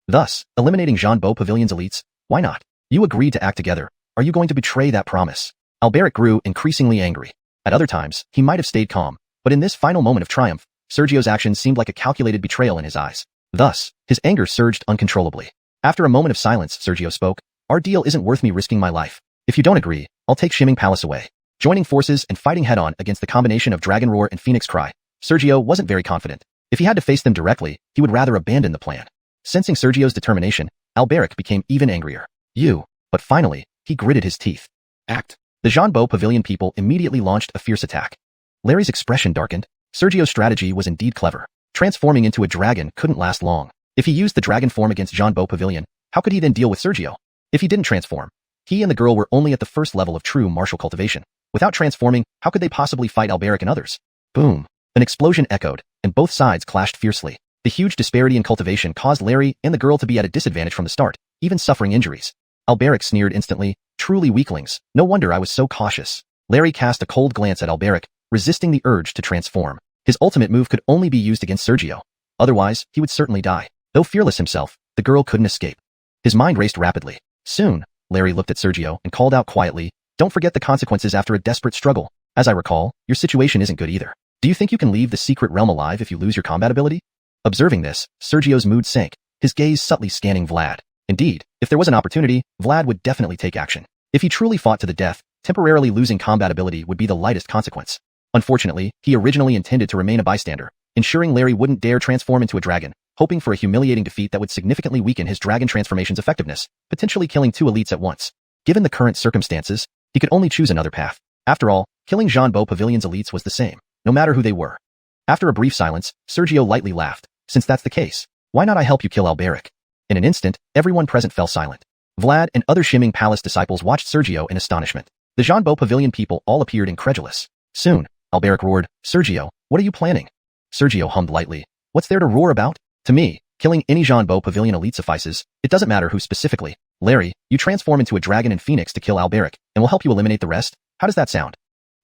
Thus, eliminating Zhanbo Pavilion's elites, why not? You agreed to act together. Are you going to betray that promise? Alberic grew increasingly angry. At other times, he might have stayed calm, but in this final moment of triumph, Sergio's actions seemed like a calculated betrayal in his eyes. Thus, his anger surged uncontrollably. After a moment of silence, Sergio spoke, "Our deal isn't worth me risking my life. If you don't agree, I'll take Shimming Palace away." Joining forces and fighting head-on against the combination of Dragon Roar and Phoenix Cry, Sergio wasn't very confident. If he had to face them directly, he would rather abandon the plan. Sensing Sergio's determination, Alberic became even angrier. But finally, he gritted his teeth. Act. The Zhanbo Pavilion people immediately launched a fierce attack. Larry's expression darkened. Sergio's strategy was indeed clever. Transforming into a dragon couldn't last long. If he used the dragon form against Zhanbo Pavilion, how could he then deal with Sergio? If he didn't transform, he and the girl were only at the first level of true martial cultivation. Without transforming, how could they possibly fight Alberic and others? Boom. An explosion echoed, and both sides clashed fiercely. The huge disparity in cultivation caused Larry and the girl to be at a disadvantage from the start, even suffering injuries. Alberic sneered instantly, "Truly weaklings, no wonder I was so cautious." Larry cast a cold glance at Alberic, resisting the urge to transform. His ultimate move could only be used against Sergio. Otherwise, he would certainly die. Though fearless himself, the girl couldn't escape. His mind raced rapidly. Soon, Larry looked at Sergio and called out quietly, "Don't forget the consequences after a desperate struggle. As I recall, your situation isn't good either. Do you think you can leave the secret realm alive if you lose your combat ability?" Observing this, Sergio's mood sank, his gaze subtly scanning Vlad. Indeed, if there was an opportunity, Vlad would definitely take action. If he truly fought to the death, temporarily losing combat ability would be the lightest consequence. Unfortunately, he originally intended to remain a bystander, ensuring Larry wouldn't dare transform into a dragon, hoping for a humiliating defeat that would significantly weaken his dragon transformation's effectiveness, potentially killing two elites at once. Given the current circumstances, he could only choose another path. After all, killing Zhanbo Pavilion's elites was the same, no matter who they were. After a brief silence, Sergio lightly laughed. "Since that's the case, why not I help you kill Alberic?" In an instant, everyone present fell silent. Vlad and other Shimming Palace disciples watched Sergio in astonishment. The Zhanbo Pavilion people all appeared incredulous. Soon, Alberic roared, "Sergio, what are you planning?" Sergio hummed lightly. "What's there to roar about? To me, killing any Zhanbo Pavilion elite suffices. It doesn't matter who specifically. Larry, you transform into a dragon and Phoenix to kill Alberic, and we'll help you eliminate the rest. How does that sound?"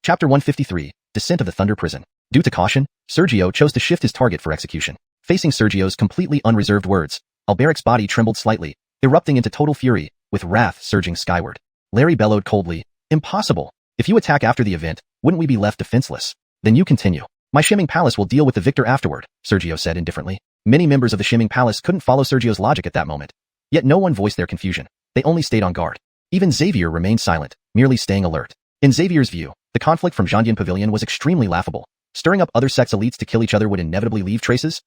Chapter 153, Descent of the Thunder Prison. Due to caution, Sergio chose to shift his target for execution. Facing Sergio's completely unreserved words, Alberic's body trembled slightly, erupting into total fury, with wrath surging skyward. Larry bellowed coldly, "Impossible! If you attack after the event, wouldn't we be left defenseless? Then you continue. My Shimming Palace will deal with the victor afterward," Sergio said indifferently. Many members of the Shimming Palace couldn't follow Sergio's logic at that moment. Yet no one voiced their confusion. They only stayed on guard. Even Xavier remained silent, merely staying alert. In Xavier's view, the conflict from Xiangyuan Pavilion was extremely laughable. Stirring up other sects' elites to kill each other would inevitably leave traces.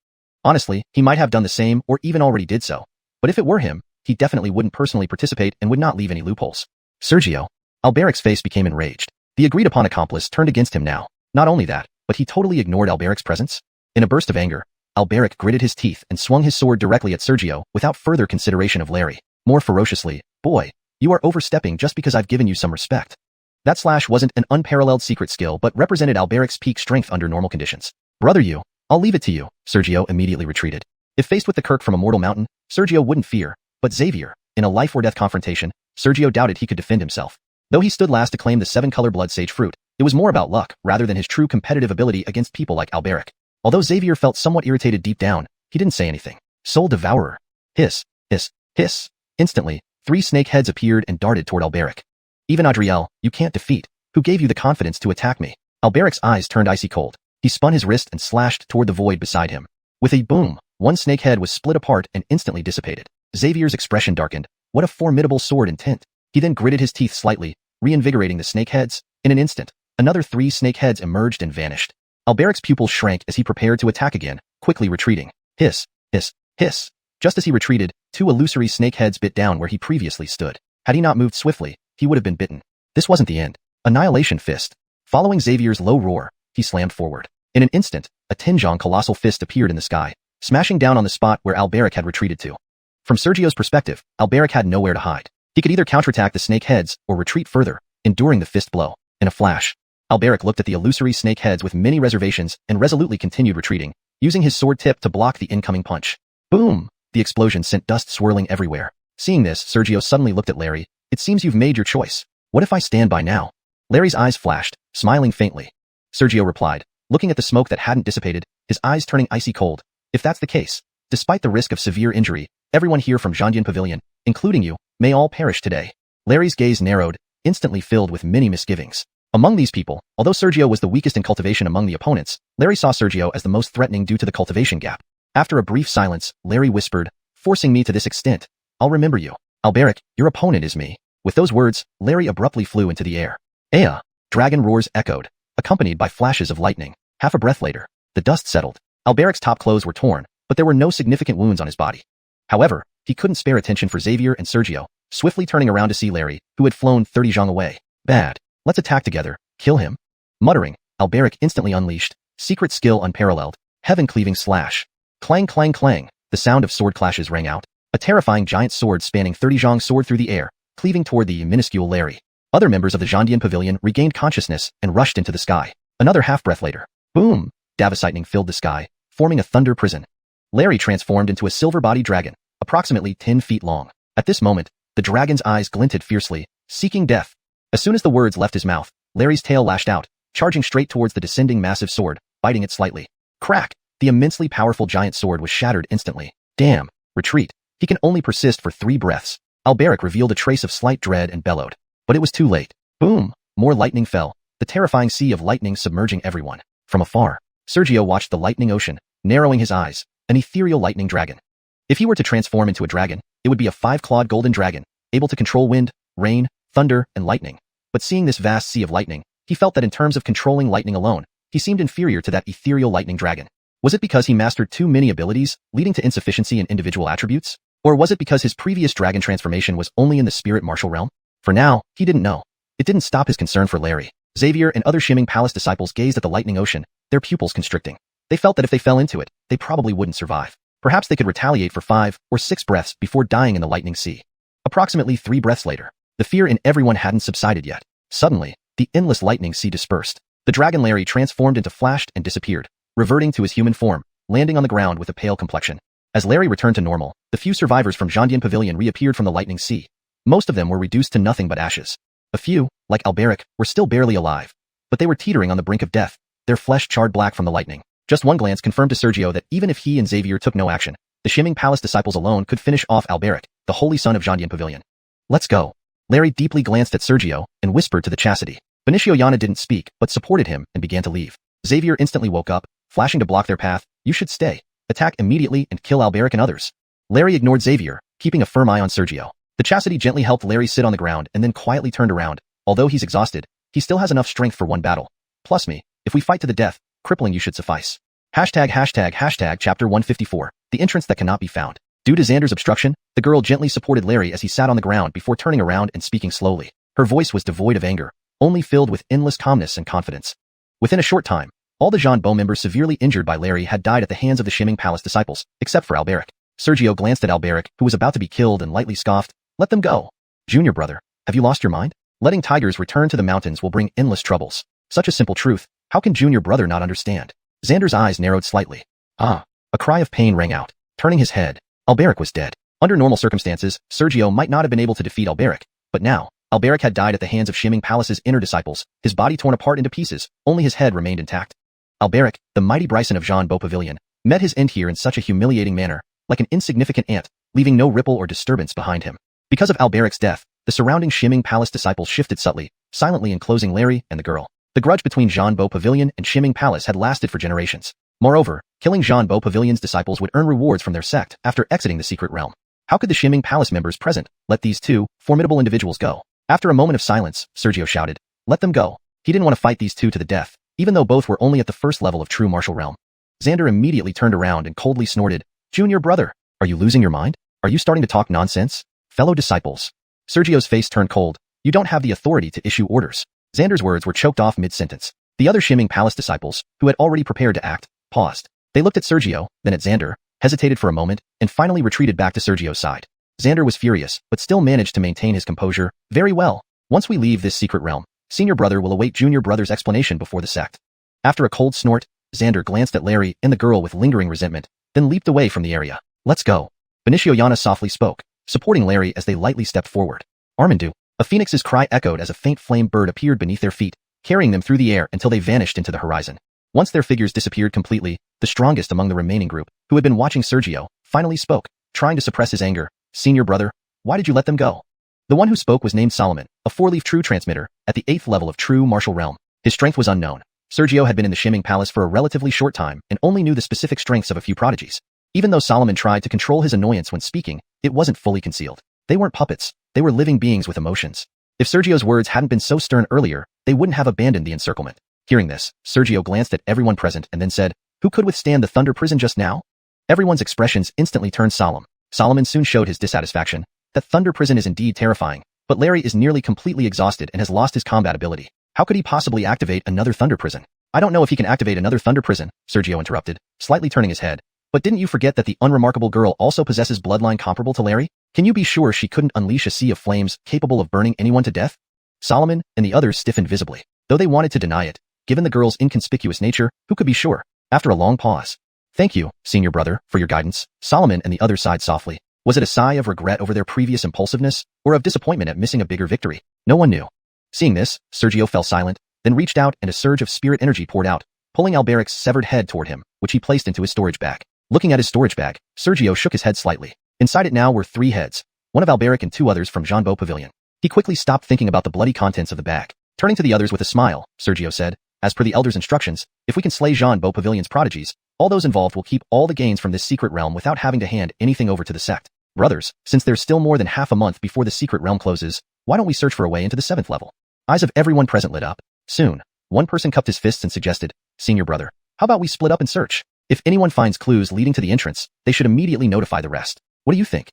Honestly, he might have done the same or even already did so. But if it were him, he definitely wouldn't personally participate and would not leave any loopholes. Sergio. Alberic's face became enraged. The agreed-upon accomplice turned against him now. Not only that, but he totally ignored Alberic's presence. In a burst of anger, Alberic gritted his teeth and swung his sword directly at Sergio without further consideration of Larry. More ferociously, boy, you are overstepping just because I've given you some respect. That slash wasn't an unparalleled secret skill but represented Alberic's peak strength under normal conditions. Brother you, I'll leave it to you, Sergio immediately retreated. If faced with the Kirk from Immortal Mountain, Sergio wouldn't fear, but Xavier, in a life-or-death confrontation, Sergio doubted he could defend himself. Though he stood last to claim the 7-color blood sage fruit, it was more about luck rather than his true competitive ability against people like Alberic. Although Xavier felt somewhat irritated deep down, he didn't say anything. Soul Devourer. Hiss, hiss, hiss. Instantly, 3 snake heads appeared and darted toward Alberic. Even Adriel, you can't defeat. Who gave you the confidence to attack me? Alberic's eyes turned icy cold. He spun his wrist and slashed toward the void beside him. With a boom, one snake head was split apart and instantly dissipated. Xavier's expression darkened. What a formidable sword and tint. He then gritted his teeth slightly, reinvigorating the snake heads. In an instant, another 3 snake heads emerged and vanished. Alberic's pupils shrank as he prepared to attack again, quickly retreating. Hiss, hiss, hiss. Just as he retreated, 2 illusory snake heads bit down where he previously stood. Had he not moved swiftly, he would have been bitten. This wasn't the end. Annihilation Fist. Following Xavier's low roar, he slammed forward. In an instant, a Tinjong colossal fist appeared in the sky, smashing down on the spot where Alberic had retreated to. From Sergio's perspective, Alberic had nowhere to hide. He could either counterattack the snake heads or retreat further, enduring the fist blow. In a flash, Alberic looked at the illusory snake heads with many reservations and resolutely continued retreating, using his sword tip to block the incoming punch. Boom! The explosion sent dust swirling everywhere. Seeing this, Sergio suddenly looked at Larry. It seems you've made your choice. What if I stand by now? Larry's eyes flashed, smiling faintly. Sergio replied, looking at the smoke that hadn't dissipated, his eyes turning icy cold. If that's the case, despite the risk of severe injury, everyone here from Xiangyuan Pavilion, including you, may all perish today. Larry's gaze narrowed, instantly filled with many misgivings. Among these people, although Sergio was the weakest in cultivation among the opponents, Larry saw Sergio as the most threatening due to the cultivation gap. After a brief silence, Larry whispered, forcing me to this extent. I'll remember you. Alberic, your opponent is me. With those words, Larry abruptly flew into the air. Ea! Dragon roars echoed, accompanied by flashes of lightning. Half a breath later, the dust settled. Alberic's top clothes were torn, but there were no significant wounds on his body. However, he couldn't spare attention for Xavier and Sergio, swiftly turning around to see Larry, who had flown 30 zhang away. Bad. Let's attack together. Kill him. Muttering, Alberic instantly unleashed, secret skill unparalleled, heaven-cleaving slash. Clang clang clang, the sound of sword clashes rang out. A terrifying giant sword spanning 30 zhang soared through the air, cleaving toward the minuscule Larry. Other members of the Xiangyuan Pavilion regained consciousness and rushed into the sky. Another half-breath later, boom! Devastating filled the sky, forming a thunder prison. Larry transformed into a silver-bodied dragon, approximately 10 feet long. At this moment, the dragon's eyes glinted fiercely, seeking death. As soon as the words left his mouth, Larry's tail lashed out, charging straight towards the descending massive sword, biting it slightly. Crack! The immensely powerful giant sword was shattered instantly. Damn! Retreat! He can only persist for 3 breaths. Alberic revealed a trace of slight dread and bellowed. But it was too late. Boom! More lightning fell, the terrifying sea of lightning submerging everyone. From afar, Sergio watched the lightning ocean, narrowing his eyes, an ethereal lightning dragon. If he were to transform into a dragon, it would be a 5-clawed golden dragon, able to control wind, rain, thunder, and lightning. But seeing this vast sea of lightning, he felt that in terms of controlling lightning alone, he seemed inferior to that ethereal lightning dragon. Was it because he mastered too many abilities, leading to insufficiency in individual attributes? Or was it because his previous dragon transformation was only in the spirit martial realm? For now, he didn't know. It didn't stop his concern for Larry. Xavier and other Shimming Palace disciples gazed at the lightning ocean, their pupils constricting. They felt that if they fell into it, they probably wouldn't survive. Perhaps they could retaliate for 5 or 6 breaths before dying in the lightning sea. Approximately 3 breaths later, the fear in everyone hadn't subsided yet. Suddenly, the endless lightning sea dispersed. The dragon Larry transformed into flashed and disappeared, reverting to his human form, landing on the ground with a pale complexion. As Larry returned to normal, the few survivors from Xiangyuan Pavilion reappeared from the lightning sea. Most of them were reduced to nothing but ashes. A few, like Alberic, were still barely alive. But they were teetering on the brink of death, their flesh charred black from the lightning. Just one glance confirmed to Sergio that even if he and Xavier took no action, the Shimming Palace disciples alone could finish off Alberic, the holy son of Xiangyuan Pavilion. Let's go. Larry deeply glanced at Sergio and whispered to the chastity. Benicio Yana didn't speak, but supported him and began to leave. Xavier instantly woke up, flashing to block their path. You should stay. Attack immediately and kill Alberic and others. Larry ignored Xavier, keeping a firm eye on Sergio. The chastity gently helped Larry sit on the ground and then quietly turned around. Although he's exhausted, he still has enough strength for one battle. Plus me, if we fight to the death, crippling you should suffice. Hashtag chapter 154, the entrance that cannot be found. Due to Xander's obstruction, the girl gently supported Larry as he sat on the ground before turning around and speaking slowly. Her voice was devoid of anger, only filled with endless calmness and confidence. Within a short time, all the Jean Beau members severely injured by Larry had died at the hands of the Shimming Palace disciples, except for Alberic. Sergio glanced at Alberic, who was about to be killed, and lightly scoffed, "Let them go. Junior brother, have you lost your mind? Letting tigers return to the mountains will bring endless troubles. Such a simple truth, how can junior brother not understand?" Xander's eyes narrowed slightly. Ah, a cry of pain rang out. Turning his head, Alberic was dead. Under normal circumstances, Sergio might not have been able to defeat Alberic, but now, Alberic had died at the hands of Shimming Palace's inner disciples, his body torn apart into pieces, only his head remained intact. Alberic, the mighty Bryson of Jean Beau Pavilion, met his end here in such a humiliating manner, like an insignificant ant, leaving no ripple or disturbance behind him. Because of Alberic's death, the surrounding Shimming Palace disciples shifted subtly, silently enclosing Larry and the girl. The grudge between Jean Beau Pavilion and Shimming Palace had lasted for generations. Moreover, killing Jean Beau Pavilion's disciples would earn rewards from their sect after exiting the secret realm. How could the Shimming Palace members present let these two formidable individuals go? After a moment of silence, Sergio shouted, "Let them go." He didn't want to fight these two to the death, even though both were only at the first level of true martial realm. Xander immediately turned around and coldly snorted, "Junior brother, are you losing your mind? Are you starting to talk nonsense? Fellow disciples." Sergio's face turned cold. "You don't have the authority to issue orders." Xander's words were choked off mid-sentence. The other Shimming Palace disciples, who had already prepared to act, paused. They looked at Sergio, then at Xander, hesitated for a moment, and finally retreated back to Sergio's side. Xander was furious, but still managed to maintain his composure. "Very well. Once we leave this secret realm, senior brother will await junior brother's explanation before the sect." After a cold snort, Xander glanced at Larry and the girl with lingering resentment, then leaped away from the area. "Let's go." Benicio Yana softly spoke, supporting Larry as they lightly stepped forward. Armandu. A phoenix's cry echoed as a faint flame bird appeared beneath their feet, carrying them through the air until they vanished into the horizon. Once their figures disappeared completely, the strongest among the remaining group, who had been watching Sergio, finally spoke, trying to suppress his anger. "Senior brother, why did you let them go?" The one who spoke was named Solomon, a four-leaf true transmitter, at the 8th level of true martial realm. His strength was unknown. Sergio had been in the Shimming Palace for a relatively short time and only knew the specific strengths of a few prodigies. Even though Solomon tried to control his annoyance when speaking, it wasn't fully concealed. They weren't puppets, they were living beings with emotions. If Sergio's words hadn't been so stern earlier, they wouldn't have abandoned the encirclement. Hearing this, Sergio glanced at everyone present and then said, "Who could withstand the Thunder Prison just now?" Everyone's expressions instantly turned solemn. Solomon soon showed his dissatisfaction. That Thunder Prison is indeed terrifying, but Larry is nearly completely exhausted and has lost his combat ability. How could he possibly activate another Thunder Prison? "I don't know if he can activate another Thunder Prison," Sergio interrupted, slightly turning his head. "But didn't you forget that the unremarkable girl also possesses bloodline comparable to Larry? Can you be sure she couldn't unleash a sea of flames capable of burning anyone to death?" Solomon and the others stiffened visibly, though they wanted to deny it. Given the girl's inconspicuous nature, who could be sure? After a long pause, "Thank you, senior brother, for your guidance." Solomon and the others sighed softly. Was it a sigh of regret over their previous impulsiveness, or of disappointment at missing a bigger victory? No one knew. Seeing this, Sergio fell silent, then reached out and a surge of spirit energy poured out, pulling Alberic's severed head toward him, which he placed into his storage bag. Looking at his storage bag, Sergio shook his head slightly. Inside it now were 3 heads, one of Alberic and 2 others from Jean Beau Pavilion. He quickly stopped thinking about the bloody contents of the bag. Turning to the others with a smile, Sergio said, "As per the elders' instructions, if we can slay Jean Beau Pavilion's prodigies, all those involved will keep all the gains from this secret realm without having to hand anything over to the sect. Brothers, since there's still more than half a month before the secret realm closes, why don't we search for a way into the 7th level?" Eyes of everyone present lit up. Soon, one person cupped his fists and suggested, "Senior brother, how about we split up and search? If anyone finds clues leading to the entrance, they should immediately notify the rest. What do you think?"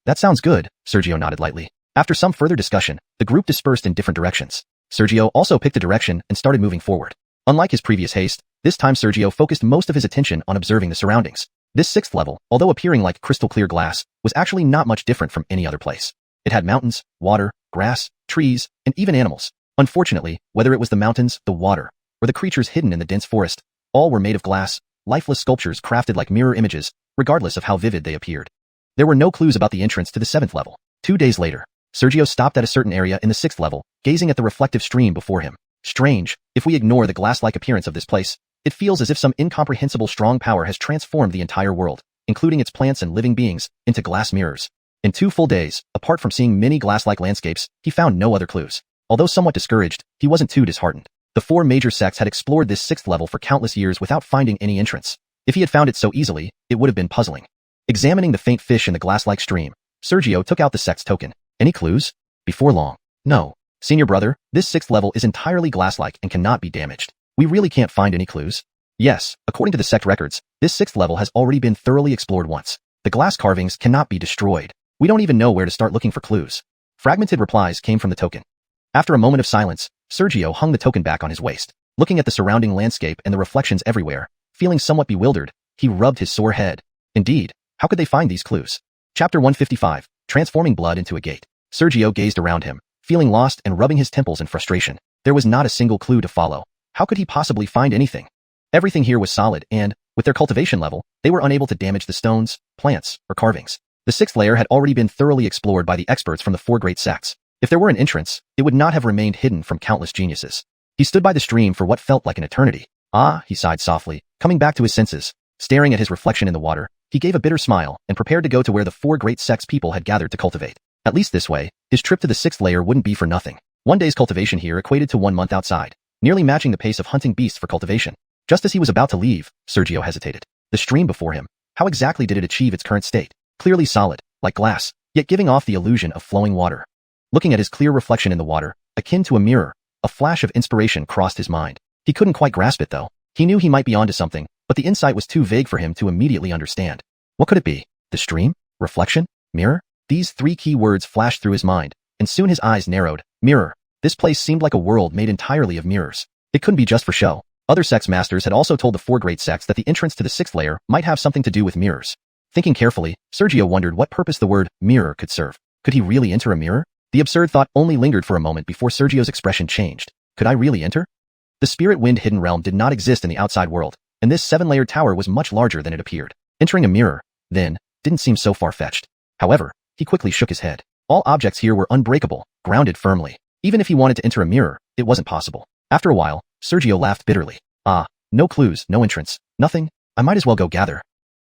"That sounds good," Sergio nodded lightly. After some further discussion, the group dispersed in different directions. Sergio also picked a direction and started moving forward. Unlike his previous haste, this time Sergio focused most of his attention on observing the surroundings. This 6th level, although appearing like crystal clear glass, was actually not much different from any other place. It had mountains, water, grass, trees, and even animals. Unfortunately, whether it was the mountains, the water, or the creatures hidden in the dense forest, all were made of glass, lifeless sculptures crafted like mirror images, regardless of how vivid they appeared. There were no clues about the entrance to the 7th level. 2 days later, Sergio stopped at a certain area in the 6th level, gazing at the reflective stream before him. Strange, if we ignore the glass-like appearance of this place, it feels as if some incomprehensible strong power has transformed the entire world, including its plants and living beings, into glass mirrors. In 2 full days, apart from seeing many glass-like landscapes, he found no other clues. Although somewhat discouraged, he wasn't too disheartened. The 4 major sects had explored this 6th level for countless years without finding any entrance. If he had found it so easily, it would have been puzzling. Examining the faint fish in the glass-like stream, Sergio took out the sect's token. Any clues? Before long. No. Senior brother, this 6th level is entirely glass-like and cannot be damaged. We really can't find any clues. Yes, according to the sect records, this 6th level has already been thoroughly explored once. The glass carvings cannot be destroyed. We don't even know where to start looking for clues. Fragmented replies came from the token. After a moment of silence, Sergio hung the token back on his waist. Looking at the surrounding landscape and the reflections everywhere, feeling somewhat bewildered, he rubbed his sore head. Indeed, how could they find these clues? Chapter 155, Transforming Blood into a Gate. Sergio gazed around him, feeling lost and rubbing his temples in frustration. There was not a single clue to follow. How could he possibly find anything? Everything here was solid and, with their cultivation level, they were unable to damage the stones, plants, or carvings. The 6th layer had already been thoroughly explored by the experts from the 4 great sects. If there were an entrance, it would not have remained hidden from countless geniuses. He stood by the stream for what felt like an eternity. Ah, he sighed softly, coming back to his senses. Staring at his reflection in the water, he gave a bitter smile and prepared to go to where the 4 great sects people had gathered to cultivate. At least this way, his trip to the 6th layer wouldn't be for nothing. One day's cultivation here equated to 1 month outside, nearly matching the pace of hunting beasts for cultivation. Just as he was about to leave, Sergio hesitated. The stream before him, how exactly did it achieve its current state? Clearly solid, like glass, yet giving off the illusion of flowing water. Looking at his clear reflection in the water, akin to a mirror, a flash of inspiration crossed his mind. He couldn't quite grasp it though. He knew he might be onto something, but the insight was too vague for him to immediately understand. What could it be? The stream? Reflection? Mirror? These 3 key words flashed through his mind, and soon his eyes narrowed. Mirror. This place seemed like a world made entirely of mirrors. It couldn't be just for show. Other sects masters had also told the 4 great sects that the entrance to the 6th layer might have something to do with mirrors. Thinking carefully, Sergio wondered what purpose the word mirror could serve. Could he really enter a mirror? The absurd thought only lingered for a moment before Sergio's expression changed. Could I really enter? The spirit wind hidden realm did not exist in the outside world, and this 7-layered tower was much larger than it appeared. Entering a mirror, then, didn't seem so far-fetched. However, he quickly shook his head. All objects here were unbreakable, grounded firmly. Even if he wanted to enter a mirror, it wasn't possible. After a while, Sergio laughed bitterly. Ah, no clues, no entrance, nothing. I might as well go gather.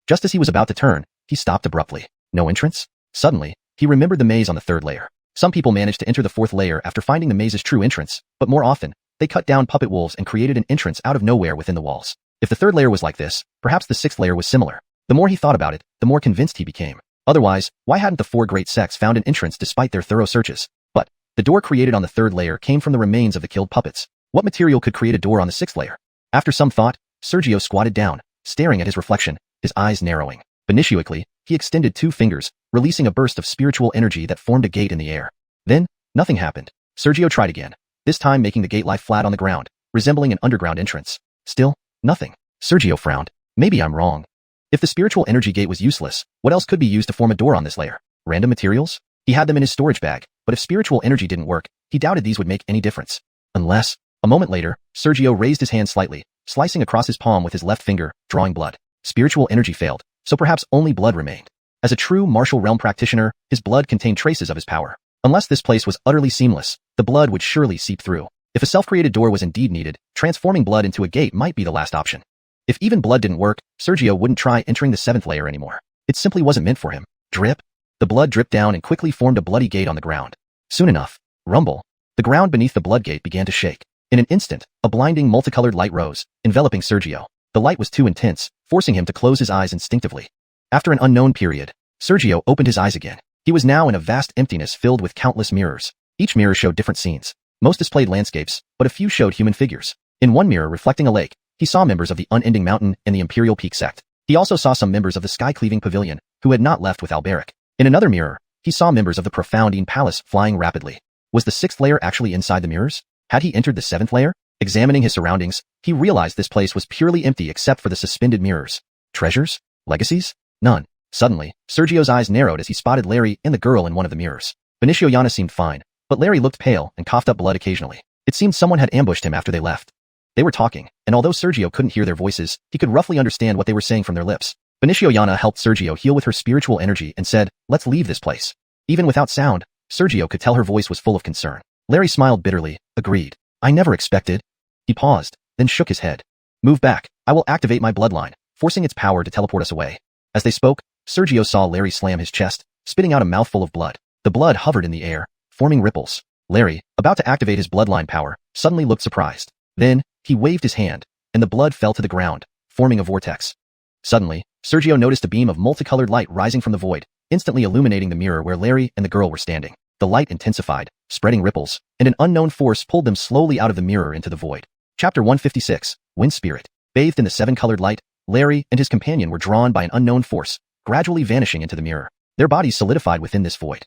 Just as he was about to turn, he stopped abruptly. No entrance? Suddenly, he remembered the maze on the 3rd layer. Some people managed to enter the 4th layer after finding the maze's true entrance, but more often, they cut down puppet wolves and created an entrance out of nowhere within the walls. If the 3rd layer was like this, perhaps the 6th layer was similar. The more he thought about it, the more convinced he became. Otherwise, why hadn't the 4 great sects found an entrance despite their thorough searches? But, the door created on the 3rd layer came from the remains of the killed puppets. What material could create a door on the 6th layer? After some thought, Sergio squatted down, staring at his reflection, his eyes narrowing. Initially, he extended 2 fingers, releasing a burst of spiritual energy that formed a gate in the air. Then, nothing happened. Sergio tried again, this time making the gate lie flat on the ground, resembling an underground entrance. Still, nothing. Sergio frowned. Maybe I'm wrong. If the spiritual energy gate was useless, what else could be used to form a door on this layer? Random materials? He had them in his storage bag, but if spiritual energy didn't work, he doubted these would make any difference. Unless, a moment later, Sergio raised his hand slightly, slicing across his palm with his left finger, drawing blood. Spiritual energy failed, so perhaps only blood remained. As a true martial realm practitioner, his blood contained traces of his power. Unless this place was utterly seamless, the blood would surely seep through. If a self-created door was indeed needed, transforming blood into a gate might be the last option. If even blood didn't work, Sergio wouldn't try entering the 7th layer anymore. It simply wasn't meant for him. Drip. The blood dripped down and quickly formed a bloody gate on the ground. Soon enough, rumble. The ground beneath the blood gate began to shake. In an instant, a blinding multicolored light rose, enveloping Sergio. The light was too intense, forcing him to close his eyes instinctively. After an unknown period, Sergio opened his eyes again. He was now in a vast emptiness filled with countless mirrors. Each mirror showed different scenes. Most displayed landscapes, but a few showed human figures. In one mirror reflecting a lake, he saw members of the Unending Mountain and the Imperial Peak sect. He also saw some members of the Sky-Cleaving Pavilion, who had not left with Alberic. In another mirror, he saw members of the Profoundine Palace flying rapidly. Was the 6th layer actually inside the mirrors? Had he entered the 7th layer? Examining his surroundings, he realized this place was purely empty except for the suspended mirrors. Treasures? Legacies? None. Suddenly, Sergio's eyes narrowed as he spotted Larry and the girl in one of the mirrors. Benicio Yana seemed fine, but Larry looked pale and coughed up blood occasionally. It seemed someone had ambushed him after they left. They were talking, and although Sergio couldn't hear their voices, he could roughly understand what they were saying from their lips. Benicio Yana helped Sergio heal with her spiritual energy and said, "Let's leave this place." Even without sound, Sergio could tell her voice was full of concern. Larry smiled bitterly, agreed. "I never expected." He paused, then shook his head. "Move back. I will activate my bloodline, forcing its power to teleport us away." As they spoke, Sergio saw Larry slam his chest, spitting out a mouthful of blood. The blood hovered in the air, forming ripples. Larry, about to activate his bloodline power, suddenly looked surprised. Then, he waved his hand, and the blood fell to the ground, forming a vortex. Suddenly, Sergio noticed a beam of multicolored light rising from the void, instantly illuminating the mirror where Larry and the girl were standing. The light intensified, spreading ripples, and an unknown force pulled them slowly out of the mirror into the void. Chapter 156, Wind Spirit. Bathed in the seven-colored light, Larry and his companion were drawn by an unknown force, gradually vanishing into the mirror. Their bodies solidified within this void.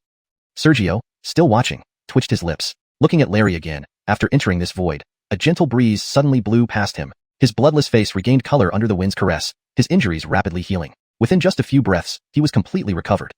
Sergio, still watching, twitched his lips, looking at Larry again. After entering this void, a gentle breeze suddenly blew past him. His bloodless face regained color under the wind's caress, his injuries rapidly healing. Within just a few breaths, he was completely recovered.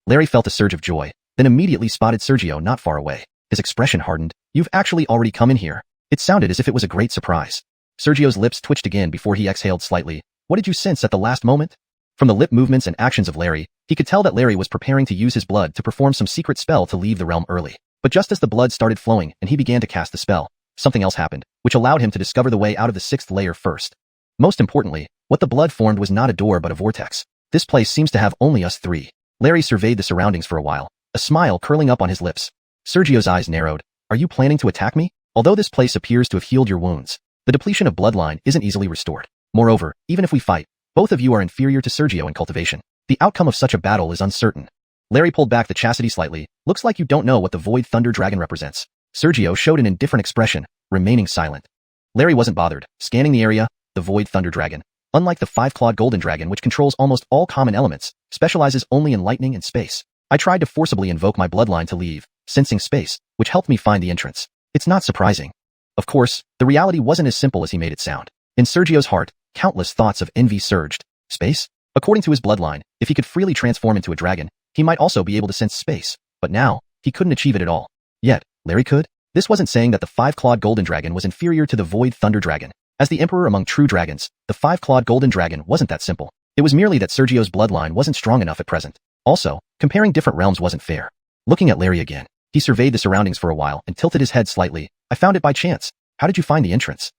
Larry felt a surge of joy, then immediately spotted Sergio not far away. His expression hardened. "You've actually already come in here." It sounded as if it was a great surprise. Sergio's lips twitched again before he exhaled slightly. "What did you sense at the last moment?" From the lip movements and actions of Larry, he could tell that Larry was preparing to use his blood to perform some secret spell to leave the realm early. But just as the blood started flowing and he began to cast the spell, something else happened, which allowed him to discover the way out of the sixth layer first. Most importantly, what the blood formed was not a door but a vortex. "This place seems to have only us three." Larry surveyed the surroundings for a while, a smile curling up on his lips. Sergio's eyes narrowed. "Are you planning to attack me? Although this place appears to have healed your wounds, the depletion of bloodline isn't easily restored. Moreover, even if we fight, both of you are inferior to Sergio in cultivation. The outcome of such a battle is uncertain." Larry pulled back the chastity slightly. "Looks like you don't know what the Void Thunder Dragon represents." Sergio showed an indifferent expression, remaining silent. Larry wasn't bothered, scanning the area. The Void Thunder Dragon, unlike the five-clawed golden dragon which controls almost all common elements, specializes only in lightning and space. I tried to forcibly invoke my bloodline to leave, sensing space, which helped me find the entrance. It's not surprising. Of course, the reality wasn't as simple as he made it sound. In Sergio's heart, countless thoughts of envy surged. Space? According to his bloodline, if he could freely transform into a dragon, he might also be able to sense space. But now, he couldn't achieve it at all. Yet, Larry could? This wasn't saying that the five-clawed golden dragon was inferior to the Void Thunder Dragon. As the emperor among true dragons, the five-clawed golden dragon wasn't that simple. It was merely that Sergio's bloodline wasn't strong enough at present. Also, comparing different realms wasn't fair. Looking at Larry again, he surveyed the surroundings for a while and tilted his head slightly. "I found it by chance. How did you find the entrance?"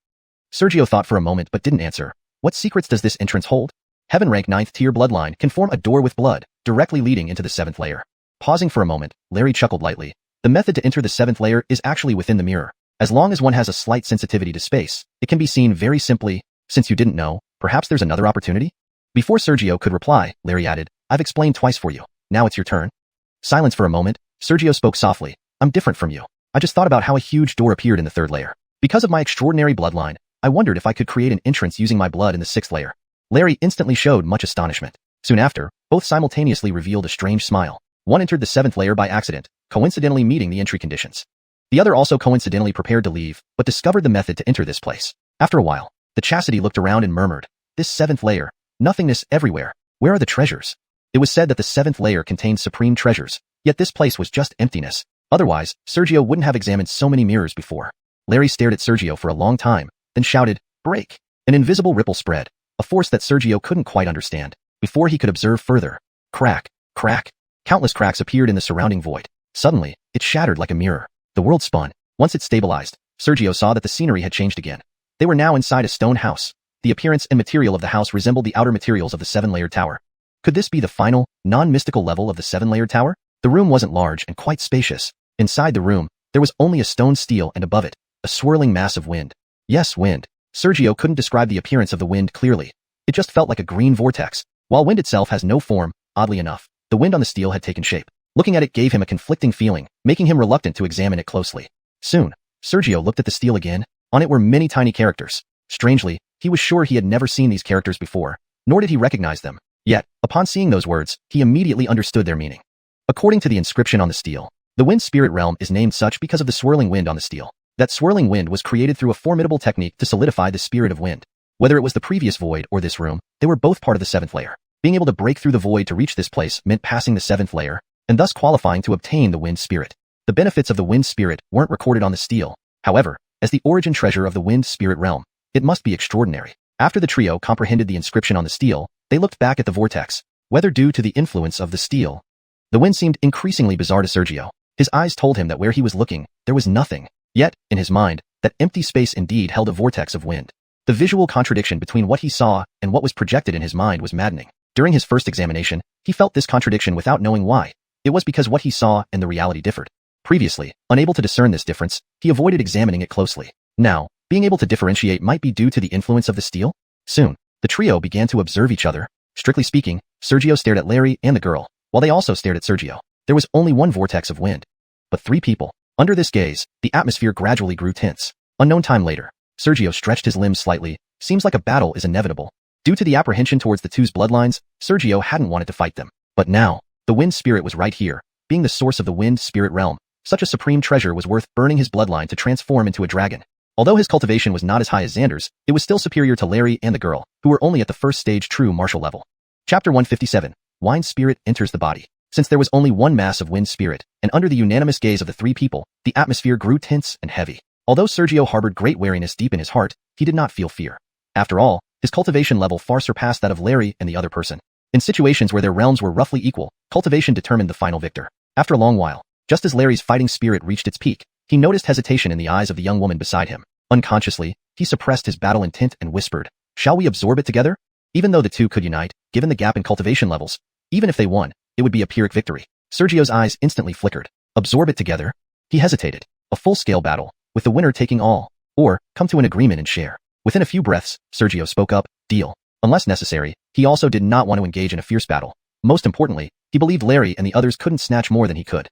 Sergio thought for a moment but didn't answer. "What secrets does this entrance hold?" Heaven rank 9th tier bloodline can form a door with blood, directly leading into the 7th layer. Pausing for a moment, Larry chuckled lightly. "The method to enter the 7th layer is actually within the mirror. As long as one has a slight sensitivity to space, it can be seen very simply. Since you didn't know, perhaps there's another opportunity?" Before Sergio could reply, Larry added, "I've explained twice for you. Now it's your turn." Silence for a moment, Sergio spoke softly. "I'm different from you. I just thought about how a huge door appeared in the 3rd layer. Because of my extraordinary bloodline, I wondered if I could create an entrance using my blood in the 6th layer." Larry instantly showed much astonishment. Soon after, both simultaneously revealed a strange smile. One entered the 7th layer by accident, coincidentally meeting the entry conditions. The other also coincidentally prepared to leave, but discovered the method to enter this place. After a while, the chastity looked around and murmured, "This 7th layer, nothingness everywhere. Where are the treasures?" It was said that the 7th layer contained supreme treasures, yet this place was just emptiness. Otherwise, Sergio wouldn't have examined so many mirrors before. Larry stared at Sergio for a long time, then shouted, "Break!" An invisible ripple spread, a force that Sergio couldn't quite understand. Before he could observe further, crack, crack. Countless cracks appeared in the surrounding void. Suddenly, it shattered like a mirror. The world spun. Once it stabilized, Sergio saw that the scenery had changed again. They were now inside a stone house. The appearance and material of the house resembled the outer materials of the 7-layered tower. Could this be the final, non-mystical level of the 7-layered tower? The room wasn't large and quite spacious. Inside the room, there was only a stone stele and above it, a swirling mass of wind. Yes, wind. Sergio couldn't describe the appearance of the wind clearly. It just felt like a green vortex. While wind itself has no form, oddly enough, the wind on the stele had taken shape. Looking at it gave him a conflicting feeling, making him reluctant to examine it closely. Soon, Sergio looked at the stele again. On it were many tiny characters. Strangely, he was sure he had never seen these characters before, nor did he recognize them. Yet, upon seeing those words, he immediately understood their meaning. According to the inscription on the stele, the wind spirit realm is named such because of the swirling wind on the stele. That swirling wind was created through a formidable technique to solidify the spirit of wind. Whether it was the previous void or this room, they were both part of the 7th layer. Being able to break through the void to reach this place meant passing the 7th layer, and thus qualifying to obtain the wind spirit. The benefits of the wind spirit weren't recorded on the stele. However, as the origin treasure of the wind spirit realm, it must be extraordinary. After the trio comprehended the inscription on the stele, they looked back at the vortex. Whether due to the influence of the stele, the wind seemed increasingly bizarre to Sergio. His eyes told him that where he was looking, there was nothing. Yet, in his mind, that empty space indeed held a vortex of wind. The visual contradiction between what he saw and what was projected in his mind was maddening. During his first examination, he felt this contradiction without knowing why. It was because what he saw and the reality differed. Previously, unable to discern this difference, he avoided examining it closely. Now, being able to differentiate might be due to the influence of the stele? Soon, the trio began to observe each other. Strictly speaking, Sergio stared at Larry and the girl. while they also stared at Sergio. There was only one vortex of wind, but 3 people. Under this gaze, the atmosphere gradually grew tense. Unknown time later, Sergio stretched his limbs slightly. Seems like a battle is inevitable. Due to the apprehension towards the two's bloodlines, Sergio hadn't wanted to fight them. But now, the wind spirit was right here. Being the source of the wind spirit realm, such a supreme treasure was worth burning his bloodline to transform into a dragon. Although his cultivation was not as high as Xander's, it was still superior to Larry and the girl, who were only at the first stage true martial level. Chapter 157. Wind spirit enters the body. Since there was only one mass of wind spirit, and under the unanimous gaze of the 3 people, the atmosphere grew tense and heavy. Although Sergio harbored great wariness deep in his heart, he did not feel fear. After all, his cultivation level far surpassed that of Larry and the other person. In situations where their realms were roughly equal, cultivation determined the final victor. After a long while, just as Larry's fighting spirit reached its peak, he noticed hesitation in the eyes of the young woman beside him. Unconsciously, he suppressed his battle intent and whispered, "Shall we absorb it together?" Even though the two could unite, given the gap in cultivation levels, even if they won, it would be a Pyrrhic victory. Sergio's eyes instantly flickered. Absorb it together? He hesitated. A full-scale battle, with the winner taking all, or come to an agreement and share. Within a few breaths, Sergio spoke up, deal. Unless necessary, he also did not want to engage in a fierce battle. Most importantly, he believed Larry and the others couldn't snatch more than he could.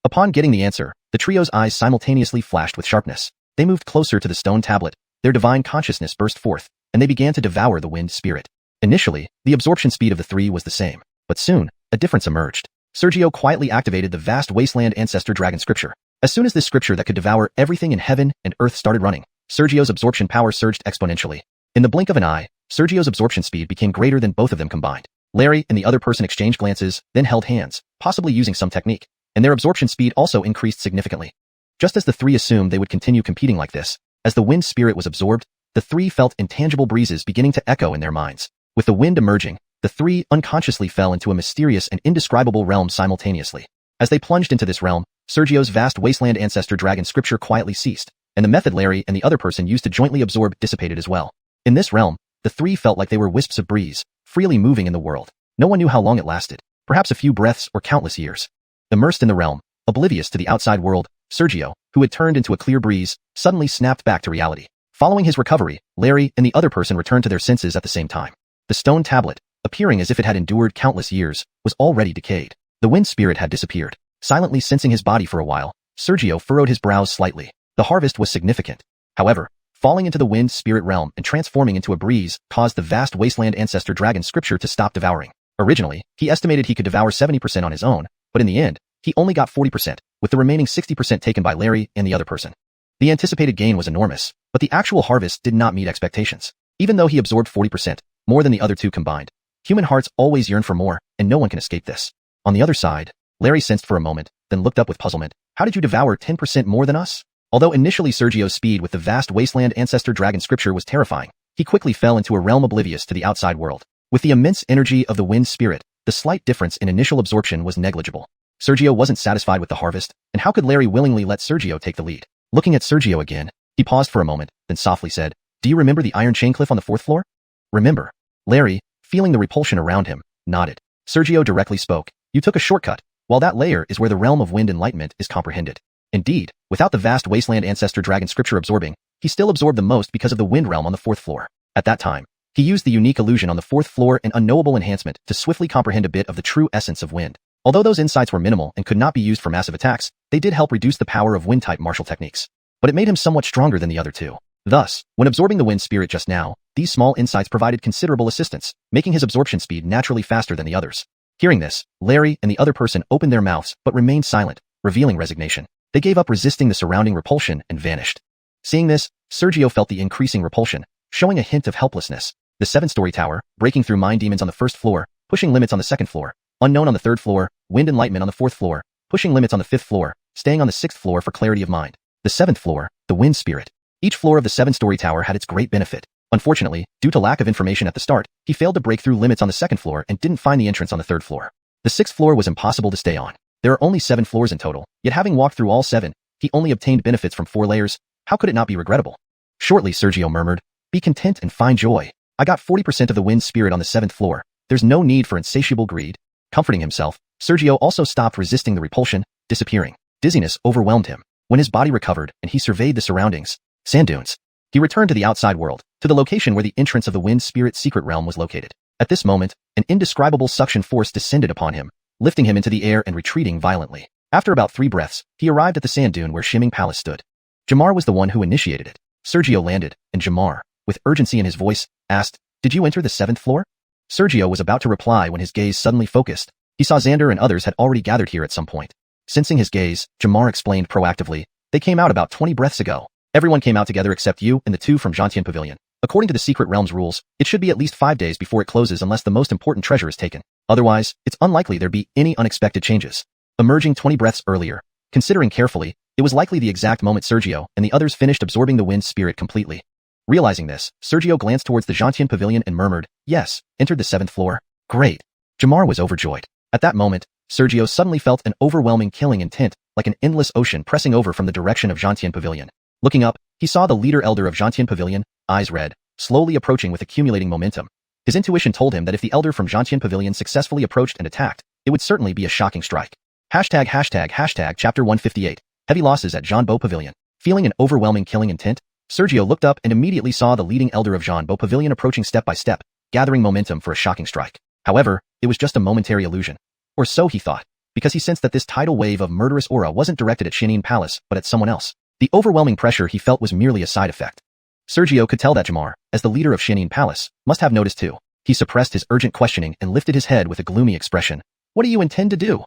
Upon getting the answer, the trio's eyes simultaneously flashed with sharpness. They moved closer to the stone tablet, their divine consciousness burst forth, and they began to devour the wind spirit. Initially, the absorption speed of the 3 was the same, but soon, a difference emerged. Sergio quietly activated the vast wasteland ancestor dragon scripture. As soon as this scripture that could devour everything in heaven and earth started running, Sergio's absorption power surged exponentially. In the blink of an eye, Sergio's absorption speed became greater than both of them combined. Larry and the other person exchanged glances, then held hands, possibly using some technique, and their absorption speed also increased significantly. Just as the 3 assumed they would continue competing like this, as the wind spirit was absorbed, the 3 felt intangible breezes beginning to echo in their minds. With the wind emerging, the 3 unconsciously fell into a mysterious and indescribable realm simultaneously. As they plunged into this realm, Sergio's vast wasteland ancestor dragon scripture quietly ceased, and the method Larry and the other person used to jointly absorb dissipated as well. In this realm, the 3 felt like they were wisps of breeze, freely moving in the world. No one knew how long it lasted, perhaps a few breaths or countless years. Immersed in the realm, oblivious to the outside world, Sergio, who had turned into a clear breeze, suddenly snapped back to reality. Following his recovery, Larry and the other person returned to their senses at the same time. The stone tablet, appearing as if it had endured countless years, was already decayed. The wind spirit had disappeared. Silently sensing his body for a while, Sergio furrowed his brows slightly. The harvest was significant. However, falling into the wind spirit realm and transforming into a breeze caused the vast wasteland ancestor dragon scripture to stop devouring. Originally, he estimated he could devour 70% on his own, but in the end, he only got 40%, with the remaining 60% taken by Larry and the other person. The anticipated gain was enormous, but the actual harvest did not meet expectations. Even though he absorbed 40%, more than the other 2 combined, human hearts always yearn for more, and no one can escape this. On the other side, Larry sensed for a moment, then looked up with puzzlement. How did you devour 10% more than us? Although initially Sergio's speed with the vast wasteland ancestor dragon scripture was terrifying, he quickly fell into a realm oblivious to the outside world. With the immense energy of the wind spirit, the slight difference in initial absorption was negligible. Sergio wasn't satisfied with the harvest, and how could Larry willingly let Sergio take the lead? Looking at Sergio again, he paused for a moment, then softly said, "Do you remember the iron chain cliff on the 4th floor?" "Remember." Larry, feeling the repulsion around him, nodded. Sergio directly spoke, "You took a shortcut. While that layer is where the realm of wind enlightenment is comprehended." Indeed, without the vast wasteland ancestor dragon scripture absorbing, he still absorbed the most because of the wind realm on the 4th floor. At that time, he used the unique illusion on the 4th floor and unknowable enhancement to swiftly comprehend a bit of the true essence of wind. Although those insights were minimal and could not be used for massive attacks, they did help reduce the power of wind-type martial techniques. But it made him somewhat stronger than the other 2. Thus, when absorbing the wind spirit just now, these small insights provided considerable assistance, making his absorption speed naturally faster than the others. Hearing this, Larry and the other person opened their mouths but remained silent, revealing resignation. They gave up resisting the surrounding repulsion and vanished. Seeing this, Sergio felt the increasing repulsion, showing a hint of helplessness. The 7-story tower, breaking through mind demons on the 1st floor, pushing limits on the 2nd floor, unknown on the 3rd floor, wind enlightenment on the 4th floor, pushing limits on the 5th floor, staying on the 6th floor for clarity of mind. The 7th floor, the wind spirit. Each floor of the 7-story tower had its great benefit. Unfortunately, due to lack of information at the start, he failed to break through limits on the 2nd floor and didn't find the entrance on the 3rd floor. The 6th floor was impossible to stay on. There are only 7 floors in total, yet having walked through all 7, he only obtained benefits from 4 layers. How could it not be regrettable? Shortly, Sergio murmured, "Be content and find joy. I got 40% of the wind spirit on the 7th floor. There's no need for insatiable greed." Comforting himself, Sergio also stopped resisting the repulsion, disappearing. Dizziness overwhelmed him. When his body recovered and he surveyed the surroundings, sand dunes, he returned to the outside world, to the location where the entrance of the wind spirit secret realm was located. At this moment, an indescribable suction force descended upon him, lifting him into the air and retreating violently. After about 3 breaths, he arrived at the sand dune where Shiming Palace stood. Jamar was the one who initiated it. Sergio landed, and Jamar, with urgency in his voice, asked, "Did you enter the 7th floor?" Sergio was about to reply when his gaze suddenly focused. He saw Xander and others had already gathered here at some point. Sensing his gaze, Jamar explained proactively, "They came out about 20 breaths ago. Everyone came out together except you and the 2 from Xianxia Pavilion. According to the Secret Realm's rules, it should be at least 5 days before it closes unless the most important treasure is taken. Otherwise, it's unlikely there'd be any unexpected changes." Emerging 20 breaths earlier, considering carefully, it was likely the exact moment Sergio and the others finished absorbing the wind spirit completely. Realizing this, Sergio glanced towards the Xianxia Pavilion and murmured, "Yes, entered the 7th floor. Great." Jamar was overjoyed. At that moment, Sergio suddenly felt an overwhelming killing intent, like an endless ocean pressing over from the direction of Xianxia Pavilion. Looking up, he saw the leader elder of Xianxia Pavilion, eyes red, slowly approaching with accumulating momentum. His intuition told him that if the elder from Xianxia Pavilion successfully approached and attacked, it would certainly be a shocking strike. Chapter 158. Heavy losses at Zhanbo Pavilion. Feeling an overwhelming killing intent, Sergio looked up and immediately saw the leading elder of Zhanbo Pavilion approaching step by step, gathering momentum for a shocking strike. However, it was just a momentary illusion. Or so he thought, because he sensed that this tidal wave of murderous aura wasn't directed at Xianxia Palace, but at someone else. The overwhelming pressure he felt was merely a side effect. Sergio could tell that Jamar, as the leader of Xianxia Palace, must have noticed too. He suppressed his urgent questioning and lifted his head with a gloomy expression. "What do you intend to do?"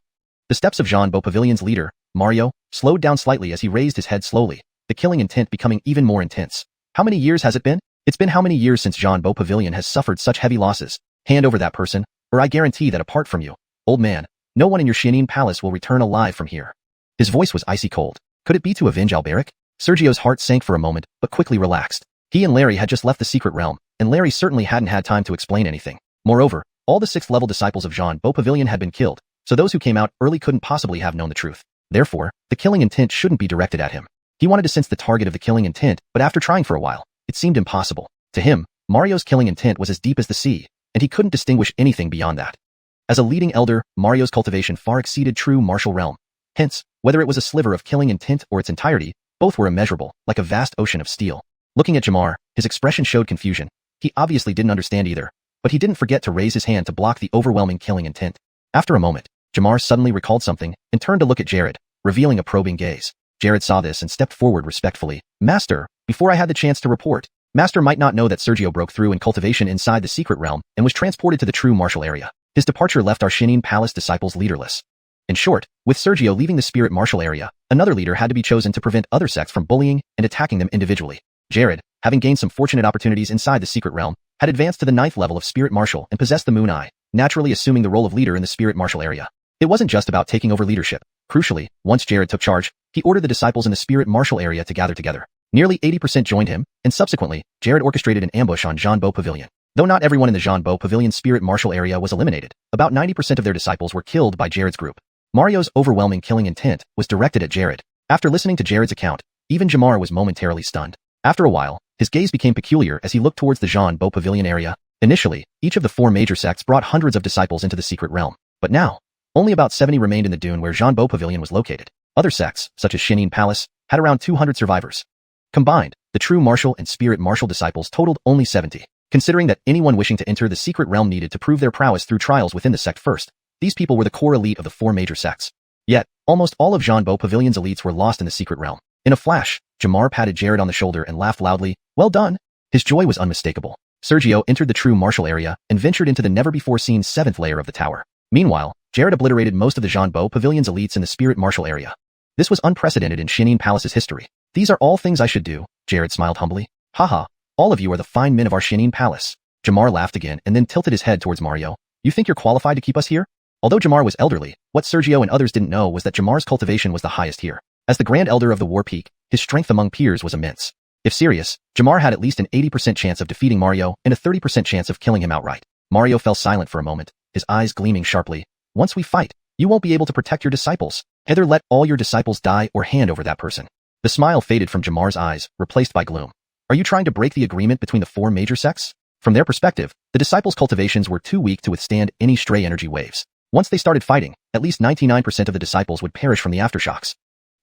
The steps of Zhanbo Pavilion's leader, Mario, slowed down slightly as he raised his head slowly, the killing intent becoming even more intense. "How many years has it been? It's been how many years since Zhanbo Pavilion has suffered such heavy losses? Hand over that person, or I guarantee that apart from you, old man, no one in your Xianxia Palace will return alive from here." His voice was icy cold. Could it be to avenge Alberic? Sergio's heart sank for a moment, but quickly relaxed. He and Larry had just left the secret realm, and Larry certainly hadn't had time to explain anything. Moreover, all the 6th-level disciples of Zhanbo Pavilion had been killed, so those who came out early couldn't possibly have known the truth. Therefore, the killing intent shouldn't be directed at him. He wanted to sense the target of the killing intent, but after trying for a while, it seemed impossible. To him, Mario's killing intent was as deep as the sea, and he couldn't distinguish anything beyond that. As a leading elder, Mario's cultivation far exceeded true martial realm. Hence, whether it was a sliver of killing intent or its entirety, both were immeasurable, like a vast ocean of steel. Looking at Jamar, his expression showed confusion. He obviously didn't understand either, but he didn't forget to raise his hand to block the overwhelming killing intent. After a moment, Jamar suddenly recalled something and turned to look at Jared, revealing a probing gaze. Jared saw this and stepped forward respectfully. "Master, before I had the chance to report, Master might not know that Sergio broke through in cultivation inside the secret realm and was transported to the true martial area. His departure left our Xianxia Palace disciples leaderless. In short, with Sergio leaving the spirit martial area, another leader had to be chosen to prevent other sects from bullying and attacking them individually. Jared, having gained some fortunate opportunities inside the secret realm, had advanced to the 9th level of spirit martial and possessed the moon eye, naturally assuming the role of leader in the spirit martial area. It wasn't just about taking over leadership. Crucially, once Jared took charge, he ordered the disciples in the spirit martial area to gather together. Nearly 80% joined him, and subsequently, Jared orchestrated an ambush on Zhanbo Pavilion. Though not everyone in the Zhanbo Pavilion spirit martial area was eliminated, about 90% of their disciples were killed by Jared's group. Mario's overwhelming killing intent was directed at Jared. After listening to Jared's account, even Jamar was momentarily stunned. After a while, his gaze became peculiar as he looked towards the Zhanbo Pavilion area. Initially, each of the 4 major sects brought hundreds of disciples into the secret realm. But now, only about 70 remained in the dune where Zhanbo Pavilion was located. Other sects, such as Xianxia Palace, had around 200 survivors. Combined, the true martial and spirit martial disciples totaled only 70. Considering that anyone wishing to enter the secret realm needed to prove their prowess through trials within the sect first, these people were the core elite of the 4 major sects. Yet, almost all of Zhanbo Pavilion's elites were lost in the secret realm. In a flash, Jamar patted Jared on the shoulder and laughed loudly. "Well done." His joy was unmistakable. Sergio entered the true martial area and ventured into the never-before-seen 7th layer of the tower. Meanwhile, Jared obliterated most of the Zhanbo Pavilion's elites in the spirit martial area. This was unprecedented in Xianxia Palace's history. "These are all things I should do," Jared smiled humbly. "Haha, all of you are the fine men of our Xianxia Palace." Jamar laughed again and then tilted his head towards Mario. "You think you're qualified to keep us here?" Although Jamar was elderly, what Sergio and others didn't know was that Jamar's cultivation was the highest here. As the Grand Elder of the War Peak, his strength among peers was immense. If serious, Jamar had at least an 80% chance of defeating Mario and a 30% chance of killing him outright. Mario fell silent for a moment, his eyes gleaming sharply. "Once we fight, you won't be able to protect your disciples. Either let all your disciples die or hand over that person." The smile faded from Jamar's eyes, replaced by gloom. "Are you trying to break the agreement between the 4 major sects?" From their perspective, the disciples' cultivations were too weak to withstand any stray energy waves. Once they started fighting, at least 99% of the disciples would perish from the aftershocks.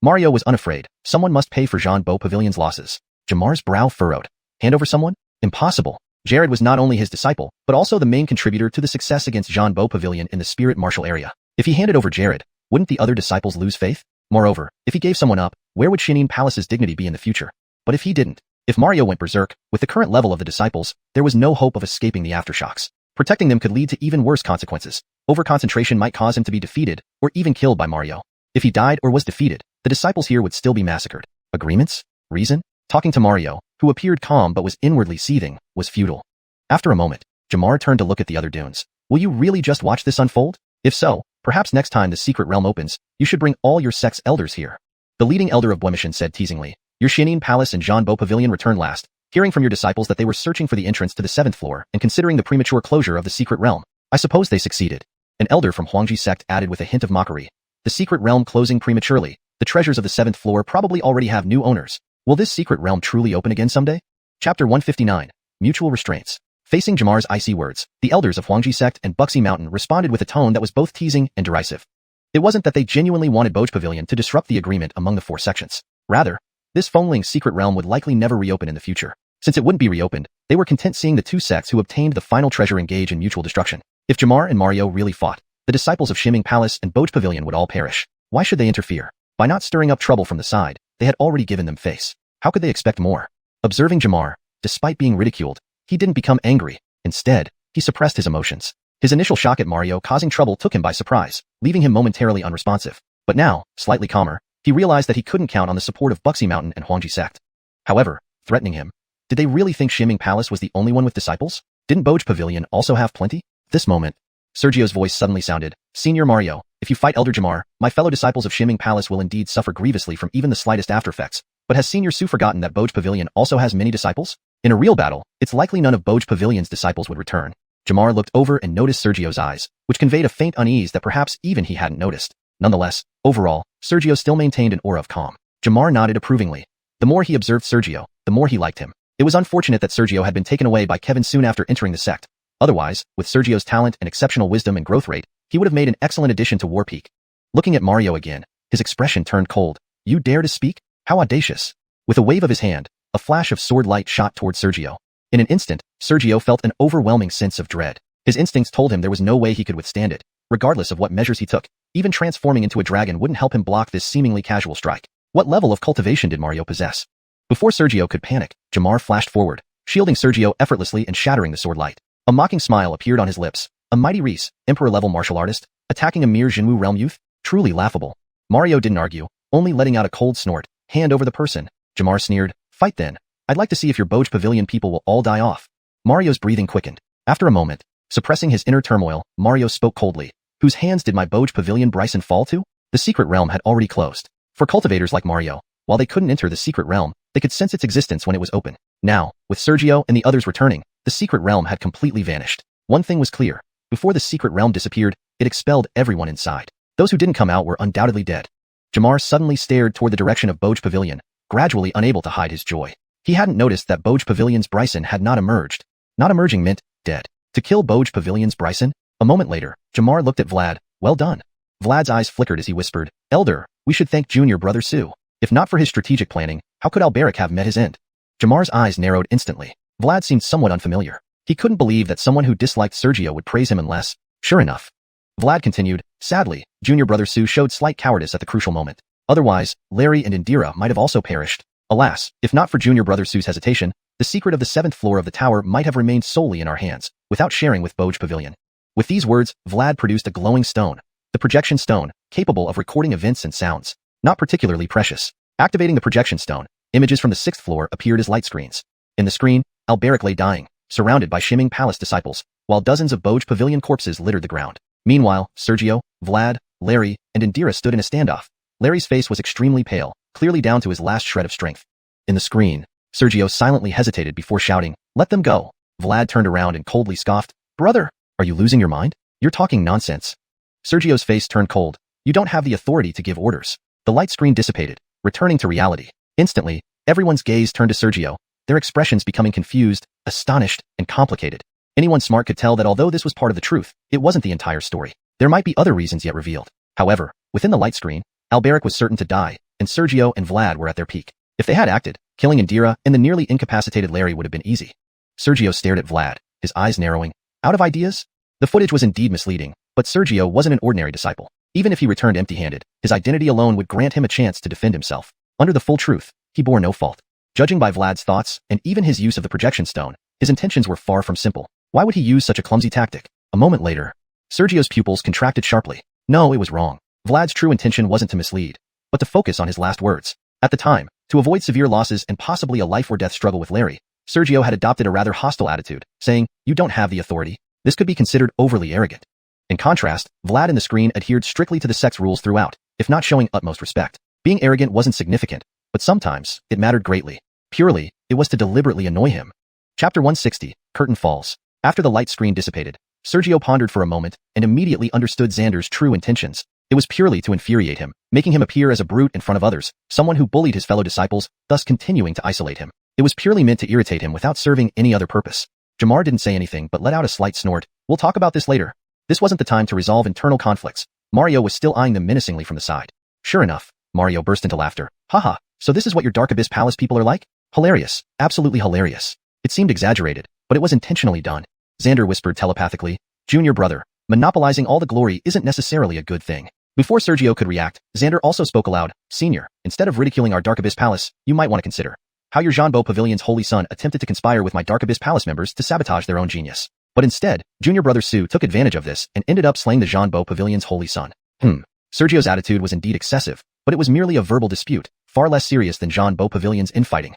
Mario was unafraid. Someone must pay for Zhanbo Pavilion's losses. Jamar's brow furrowed. Hand over someone? Impossible. Jared was not only his disciple, but also the main contributor to the success against Zhanbo Pavilion in the spirit martial area. If he handed over Jared, wouldn't the other disciples lose faith? Moreover, if he gave someone up, where would Xianxia Palace's dignity be in the future? But if he didn't, if Mario went berserk, with the current level of the disciples, there was no hope of escaping the aftershocks. Protecting them could lead to even worse consequences. Overconcentration might cause him to be defeated, or even killed by Mario. If he died or was defeated, the disciples here would still be massacred. Agreements? Reason? Talking to Mario, who appeared calm but was inwardly seething, was futile. After a moment, Jamar turned to look at the other dunes. Will you really just watch this unfold? If so, perhaps next time the secret realm opens, you should bring all your sect's elders here. The leading elder of Guiyuan said teasingly. Your Xianxia Palace and Zhanbo Pavilion returned last, hearing from your disciples that they were searching for the entrance to the 7th floor and considering the premature closure of the secret realm. I suppose they succeeded. An elder from Huangji sect added with a hint of mockery. The secret realm closing prematurely. The treasures of the 7th floor probably already have new owners. Will this secret realm truly open again someday? Chapter 159. Mutual Restraints. Facing Jamar's icy words, the elders of Huangji sect and Wuxia Mountain responded with a tone that was both teasing and derisive. It wasn't that they genuinely wanted Boj Pavilion to disrupt the agreement among the 4 sections. Rather, this Fengling secret realm would likely never reopen in the future. Since it wouldn't be reopened, they were content seeing the 2 sects who obtained the final treasure engage in mutual destruction. If Jamar and Mario really fought, the disciples of Xianxia Palace and Boj Pavilion would all perish. Why should they interfere? By not stirring up trouble from the side, they had already given them face. How could they expect more? Observing Jamar, despite being ridiculed, he didn't become angry. Instead, he suppressed his emotions. His initial shock at Mario causing trouble took him by surprise, leaving him momentarily unresponsive. But now, slightly calmer, he realized that he couldn't count on the support of Wuxia Mountain and Huangji sect. However, threatening him. Did they really think Xianxia Palace was the only one with disciples? Didn't Boj Pavilion also have plenty? This moment, Sergio's voice suddenly sounded, Senior Mario, if you fight Elder Jamar, my fellow disciples of Xianxia Palace will indeed suffer grievously from even the slightest aftereffects. But has Senior Su forgotten that Boj Pavilion also has many disciples? In a real battle, it's likely none of Boj Pavilion's disciples would return. Jamar looked over and noticed Sergio's eyes, which conveyed a faint unease that perhaps even he hadn't noticed. Nonetheless, overall, Sergio still maintained an aura of calm. Jamar nodded approvingly. The more he observed Sergio, the more he liked him. It was unfortunate that Sergio had been taken away by Kevin soon after entering the sect. Otherwise, with Sergio's talent and exceptional wisdom and growth rate, he would have made an excellent addition to War Peak. Looking at Mario again, his expression turned cold. You dare to speak? How audacious. With a wave of his hand, a flash of sword light shot toward Sergio. In an instant, Sergio felt an overwhelming sense of dread. His instincts told him there was no way he could withstand it. Regardless of what measures he took, even transforming into a dragon wouldn't help him block this seemingly casual strike. What level of cultivation did Mario possess? Before Sergio could panic, Jamar flashed forward, shielding Sergio effortlessly and shattering the sword light. A mocking smile appeared on his lips. A mighty Reese, Emperor-level martial artist, attacking a mere Jinwu realm youth? Truly laughable. Mario didn't argue, only letting out a cold snort. Hand over the person. Jamar sneered. Fight then. I'd like to see if your Boj Pavilion people will all die off. Mario's breathing quickened. After a moment, suppressing his inner turmoil, Mario spoke coldly. Whose hands did my Boj Pavilion Bryson fall to? The secret realm had already closed. For cultivators like Mario, while they couldn't enter the secret realm, they could sense its existence when it was open. Now, with Sergio and the others returning, the secret realm had completely vanished. One thing was clear. Before the secret realm disappeared, it expelled everyone inside. Those who didn't come out were undoubtedly dead. Jamar suddenly stared toward the direction of Boj Pavilion, gradually unable to hide his joy. He hadn't noticed that Boj Pavilion's Bryson had not emerged. Not emerging meant dead. To kill Boj Pavilion's Bryson? A moment later, Jamar looked at Vlad. Well done. Vlad's eyes flickered as he whispered, Elder, we should thank Junior Brother Su. If not for his strategic planning, how could Alberic have met his end? Jamar's eyes narrowed instantly. Vlad seemed somewhat unfamiliar. He couldn't believe that someone who disliked Sergio would praise him unless, sure enough. Vlad continued, sadly, Junior Brother Su showed slight cowardice at the crucial moment. Otherwise, Larry and Indira might have also perished. Alas, if not for Junior Brother Su's hesitation, the secret of the 7th floor of the tower might have remained solely in our hands, without sharing with Boj Pavilion. With these words, Vlad produced a glowing stone. The projection stone, capable of recording events and sounds. Not particularly precious. Activating the projection stone, images from the 6th floor appeared as light screens. In the screen, Alberic lay dying, surrounded by Xianxia Palace disciples, while dozens of Boj Pavilion corpses littered the ground. Meanwhile, Sergio, Vlad, Larry, and Indira stood in a standoff. Larry's face was extremely pale, clearly down to his last shred of strength. In the screen, Sergio silently hesitated before shouting, let them go. Vlad turned around and coldly scoffed, brother, are you losing your mind? You're talking nonsense. Sergio's face turned cold. You don't have the authority to give orders. The light screen dissipated, returning to reality. Instantly, everyone's gaze turned to Sergio, their expressions becoming confused, astonished, and complicated. Anyone smart could tell that although this was part of the truth, it wasn't the entire story. There might be other reasons yet revealed. However, within the light screen, Alberic was certain to die, and Sergio and Vlad were at their peak. If they had acted, killing Indira and the nearly incapacitated Larry would have been easy. Sergio stared at Vlad, his eyes narrowing. Out of ideas? The footage was indeed misleading. But Sergio wasn't an ordinary disciple. Even if he returned empty-handed, his identity alone would grant him a chance to defend himself. Under the full truth, he bore no fault. Judging by Vlad's thoughts, and even his use of the projection stone, his intentions were far from simple. Why would he use such a clumsy tactic? A moment later, Sergio's pupils contracted sharply. No, it was wrong. Vlad's true intention wasn't to mislead, but to focus on his last words. At the time, to avoid severe losses and possibly a life-or-death struggle with Larry, Sergio had adopted a rather hostile attitude, saying, "You don't have the authority." This could be considered overly arrogant. In contrast, Vlad in the screen adhered strictly to the sect's rules throughout, if not showing utmost respect. Being arrogant wasn't significant, but sometimes, it mattered greatly. Purely, it was to deliberately annoy him. Chapter 160, Curtain Falls. After the light screen dissipated, Sergio pondered for a moment and immediately understood Xander's true intentions. It was purely to infuriate him, making him appear as a brute in front of others, someone who bullied his fellow disciples, thus continuing to isolate him. It was purely meant to irritate him without serving any other purpose. Jamar didn't say anything but let out a slight snort. We'll talk about this later. This wasn't the time to resolve internal conflicts. Mario was still eyeing them menacingly from the side. Sure enough, Mario burst into laughter. Haha, so this is what your Dark Abyss Palace people are like? Hilarious, absolutely hilarious. It seemed exaggerated, but it was intentionally done. Xander whispered telepathically, "Junior brother, monopolizing all the glory isn't necessarily a good thing." Before Sergio could react, Xander also spoke aloud. "Senior, instead of ridiculing our Dark Abyss Palace, you might want to consider how your Zhanbo Pavilion's holy son attempted to conspire with my Dark Abyss Palace members to sabotage their own genius. But instead, Junior brother Su took advantage of this and ended up slaying the Zhanbo Pavilion's holy son." Sergio's attitude was indeed excessive, but it was merely a verbal dispute, far less serious than Zhanbo Pavilion's infighting.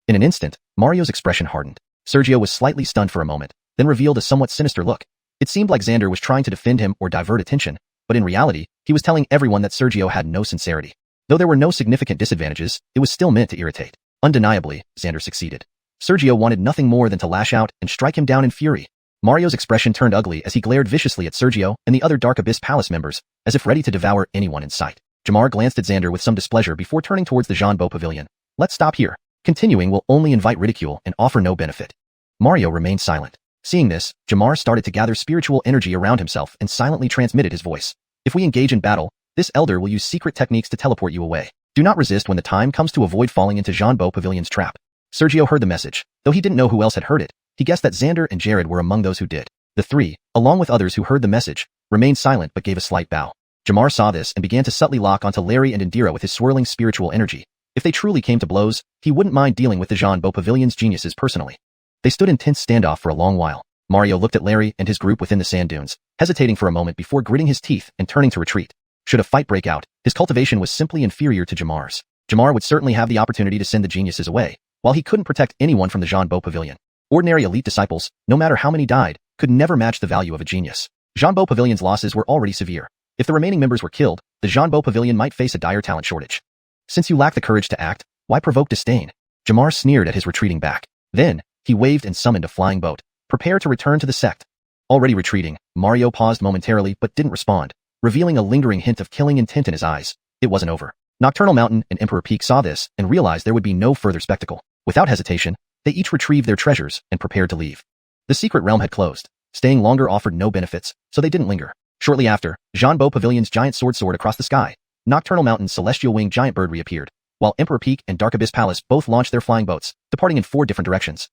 In an instant, Mario's expression hardened. Sergio was slightly stunned for a moment, then revealed a somewhat sinister look. It seemed like Xander was trying to defend him or divert attention, but in reality, he was telling everyone that Sergio had no sincerity. Though there were no significant disadvantages, it was still meant to irritate. Undeniably, Xander succeeded. Sergio wanted nothing more than to lash out and strike him down in fury. Mario's expression turned ugly as he glared viciously at Sergio and the other Dark Abyss Palace members, as if ready to devour anyone in sight. Jamar glanced at Xander with some displeasure before turning towards the Zhanbo Pavilion. "Let's stop here. Continuing will only invite ridicule and offer no benefit." Mario remained silent. Seeing this, Jamar started to gather spiritual energy around himself and silently transmitted his voice. "If we engage in battle, this elder will use secret techniques to teleport you away. Do not resist when the time comes to avoid falling into Zhanbo Pavilion's trap." Sergio heard the message. Though he didn't know who else had heard it, he guessed that Xander and Jared were among those who did. The three, along with others who heard the message, remained silent but gave a slight bow. Jamar saw this and began to subtly lock onto Larry and Indira with his swirling spiritual energy. If they truly came to blows, he wouldn't mind dealing with the Zhanbo Pavilion's geniuses personally. They stood in tense standoff for a long while. Mario looked at Larry and his group within the sand dunes, hesitating for a moment before gritting his teeth and turning to retreat. Should a fight break out, his cultivation was simply inferior to Jamar's. Jamar would certainly have the opportunity to send the geniuses away, while he couldn't protect anyone from the Zhanbo Pavilion. Ordinary elite disciples, no matter how many died, could never match the value of a genius. Zhanbo Pavilion's losses were already severe. If the remaining members were killed, the Zhanbo Pavilion might face a dire talent shortage. Since you lack the courage to act, why provoke disdain? Jamar sneered at his retreating back. Then, he waved and summoned a flying boat. Prepare to return to the sect. Already retreating, Mario paused momentarily but didn't respond, revealing a lingering hint of killing intent in his eyes. It wasn't over. Nocturnal Mountain and Emperor Peak saw this and realized there would be no further spectacle. Without hesitation, they each retrieved their treasures and prepared to leave. The secret realm had closed. Staying longer offered no benefits, so they didn't linger. Shortly after, Zhanbo Pavilion's giant sword soared across the sky. Nocturnal Mountain's celestial winged giant bird reappeared, while Emperor Peak and Dark Abyss Palace both launched their flying boats, departing in 4 different directions.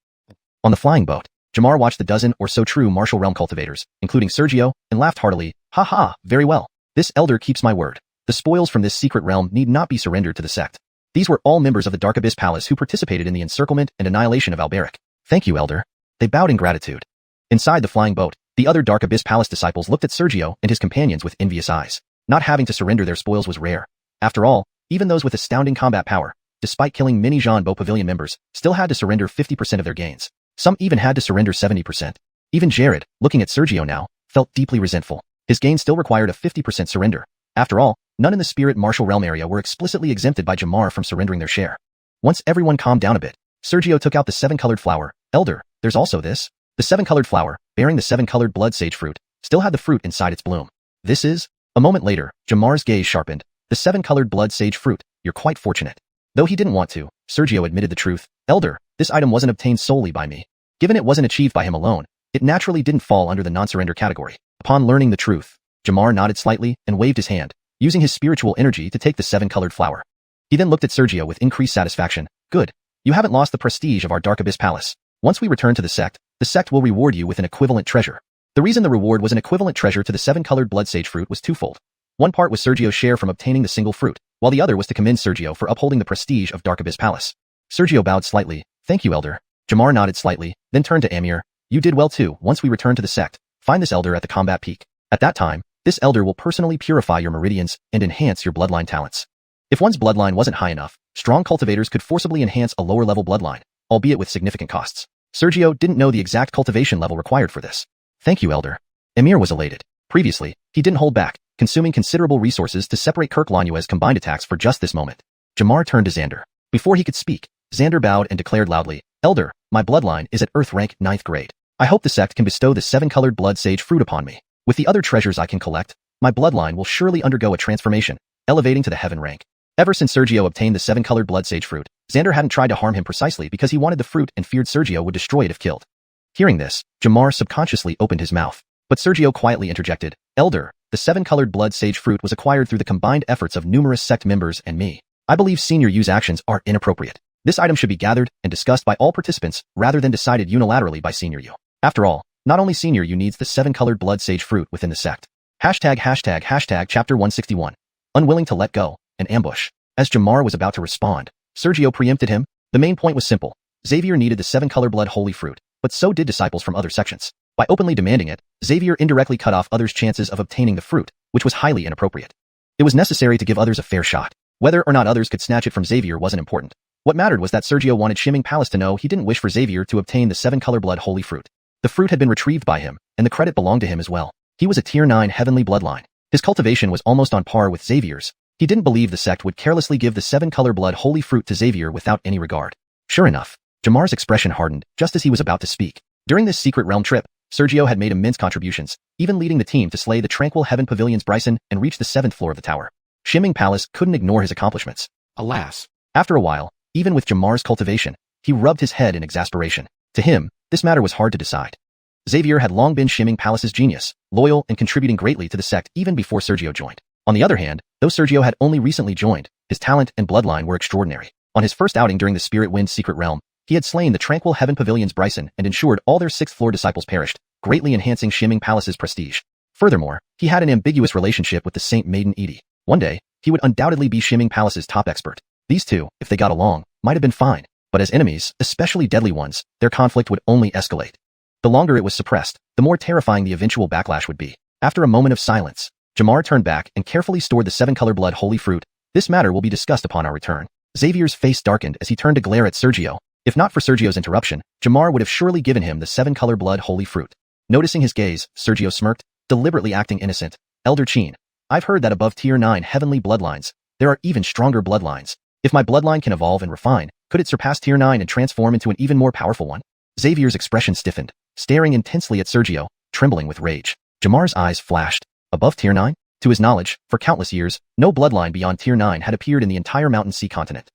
On the flying boat, Jamar watched the dozen or so true martial realm cultivators, including Sergio, and laughed heartily. "Ha ha, very well. This elder keeps my word. The spoils from this secret realm need not be surrendered to the sect." These were all members of the Dark Abyss Palace who participated in the encirclement and annihilation of Alberic. "Thank you, elder." They bowed in gratitude. Inside the flying boat, the other Dark Abyss Palace disciples looked at Sergio and his companions with envious eyes. Not having to surrender their spoils was rare. After all, even those with astounding combat power, despite killing many Zhanbo Pavilion members, still had to surrender 50% of their gains. Some even had to surrender 70%. Even Jared, looking at Sergio now, felt deeply resentful. His gains still required a 50% surrender. After all, none in the spirit martial realm area were explicitly exempted by Jamar from surrendering their share. Once everyone calmed down a bit, Sergio took out the 7-colored flower. "Elder, there's also this." The 7-colored flower, bearing the 7-colored blood sage fruit, still had the fruit inside its bloom. "This is?" A moment later, Jamar's gaze sharpened. "The 7-colored blood sage fruit. You're quite fortunate." Though he didn't want to, Sergio admitted the truth. "Elder, this item wasn't obtained solely by me. Given it wasn't achieved by him alone, it naturally didn't fall under the non-surrender category." Upon learning the truth, Jamar nodded slightly and waved his hand, using his spiritual energy to take the 7-colored flower. He then looked at Sergio with increased satisfaction. "Good. You haven't lost the prestige of our Dark Abyss Palace. Once we return to the sect will reward you with an equivalent treasure." The reason the reward was an equivalent treasure to the 7-colored blood sage fruit was twofold. One part was Sergio's share from obtaining the single fruit, while the other was to commend Sergio for upholding the prestige of Dark Abyss Palace. Sergio bowed slightly. Thank you, Elder. Jamar nodded slightly, then turned to Amir. You did well too. Once we return to the sect, find this elder at the combat peak. At that time, this elder will personally purify your meridians and enhance your bloodline talents. If one's bloodline wasn't high enough, strong cultivators could forcibly enhance a lower-level bloodline, albeit with significant costs. Sergio didn't know the exact cultivation level required for this. Thank you, Elder. Amir was elated. Previously, he didn't hold back, consuming considerable resources to separate Kirklanua's combined attacks for just this moment. Jamar turned to Xander. Before he could speak, Xander bowed and declared loudly, Elder, my bloodline is at Earth rank 9th grade. I hope the sect can bestow the 7-colored blood sage fruit upon me. With the other treasures I can collect, my bloodline will surely undergo a transformation, elevating to the heaven rank. Ever since Sergio obtained the 7-colored blood sage fruit, Xander hadn't tried to harm him precisely because he wanted the fruit and feared Sergio would destroy it if killed. Hearing this, Jamar subconsciously opened his mouth. But Sergio quietly interjected, Elder, the 7-colored blood sage fruit was acquired through the combined efforts of numerous sect members and me. I believe Senior Yu's actions are inappropriate. This item should be gathered and discussed by all participants rather than decided unilaterally by Senior Yu. After all, not only Senior Yu needs the 7-colored blood sage fruit within the sect. Hashtag chapter 161. Unwilling to let go, an ambush. As Jamar was about to respond, Sergio preempted him. The main point was simple. Xavier needed the 7-color blood holy fruit, but so did disciples from other sections. By openly demanding it, Xavier indirectly cut off others' chances of obtaining the fruit, which was highly inappropriate. It was necessary to give others a fair shot. Whether or not others could snatch it from Xavier wasn't important. What mattered was that Sergio wanted Xianxia Palace to know he didn't wish for Xavier to obtain the 7-color blood holy fruit. The fruit had been retrieved by him, and the credit belonged to him as well. He was a tier 9 heavenly bloodline. His cultivation was almost on par with Xavier's. He didn't believe the sect would carelessly give the 7-color blood holy fruit to Xavier without any regard. Sure enough, Jamar's expression hardened just as he was about to speak. During this secret realm trip, Sergio had made immense contributions, even leading the team to slay the Tranquil Heaven Pavilion's Bryson and reach the 7th floor of the tower. Xianxia Palace couldn't ignore his accomplishments. Alas. After a while, even with Jamar's cultivation, he rubbed his head in exasperation. To him, this matter was hard to decide. Xavier had long been Xianxia Palace's genius, loyal and contributing greatly to the sect even before Sergio joined. On the other hand, though Sergio had only recently joined, his talent and bloodline were extraordinary. On his first outing during the Spirit Wind Secret Realm, he had slain the Tranquil Heaven Pavilion's Bryson and ensured all their 6th-floor disciples perished, greatly enhancing Xianxia Palace's prestige. Furthermore, he had an ambiguous relationship with the Saint Maiden Edie. One day, he would undoubtedly be Xianxia Palace's top expert. These two, if they got along, might have been fine, but as enemies, especially deadly ones, their conflict would only escalate. The longer it was suppressed, the more terrifying the eventual backlash would be. After a moment of silence, Jamar turned back and carefully stored the 7-color blood holy fruit. This matter will be discussed upon our return. Xavier's face darkened as he turned to glare at Sergio. If not for Sergio's interruption, Jamar would have surely given him the 7-color blood holy fruit. Noticing his gaze, Sergio smirked, deliberately acting innocent. Elder Qin, I've heard that above tier 9 heavenly bloodlines, there are even stronger bloodlines. If my bloodline can evolve and refine, could it surpass tier 9 and transform into an even more powerful one? Xavier's expression stiffened, staring intensely at Sergio, trembling with rage. Jamar's eyes flashed. Above tier 9? To his knowledge, for countless years, no bloodline beyond tier 9 had appeared in the entire Mountain Sea continent.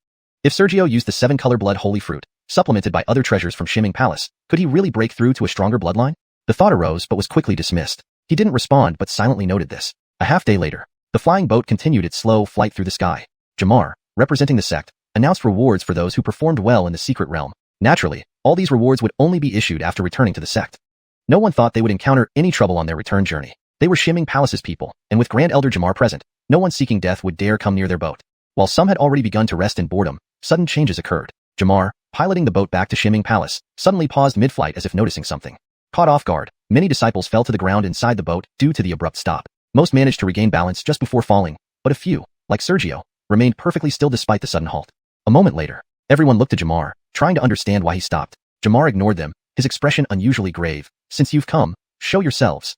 If Sergio used the 7-color blood holy fruit, supplemented by other treasures from Xianxia Palace, could he really break through to a stronger bloodline? The thought arose but was quickly dismissed. He didn't respond but silently noted this. A half-day later, the flying boat continued its slow flight through the sky. Jamar, representing the sect, announced rewards for those who performed well in the secret realm. Naturally, all these rewards would only be issued after returning to the sect. No one thought they would encounter any trouble on their return journey. They were Xianxia Palace's people, and with Grand Elder Jamar present, no one seeking death would dare come near their boat. While some had already begun to rest in boredom, sudden changes occurred. Jamar, piloting the boat back to Xianxia Palace, suddenly paused mid-flight as if noticing something. Caught off guard, many disciples fell to the ground inside the boat due to the abrupt stop. Most managed to regain balance just before falling, but a few, like Sergio, remained perfectly still despite the sudden halt. A moment later, everyone looked to Jamar, trying to understand why he stopped. Jamar ignored them, his expression unusually grave. Since you've come, show yourselves.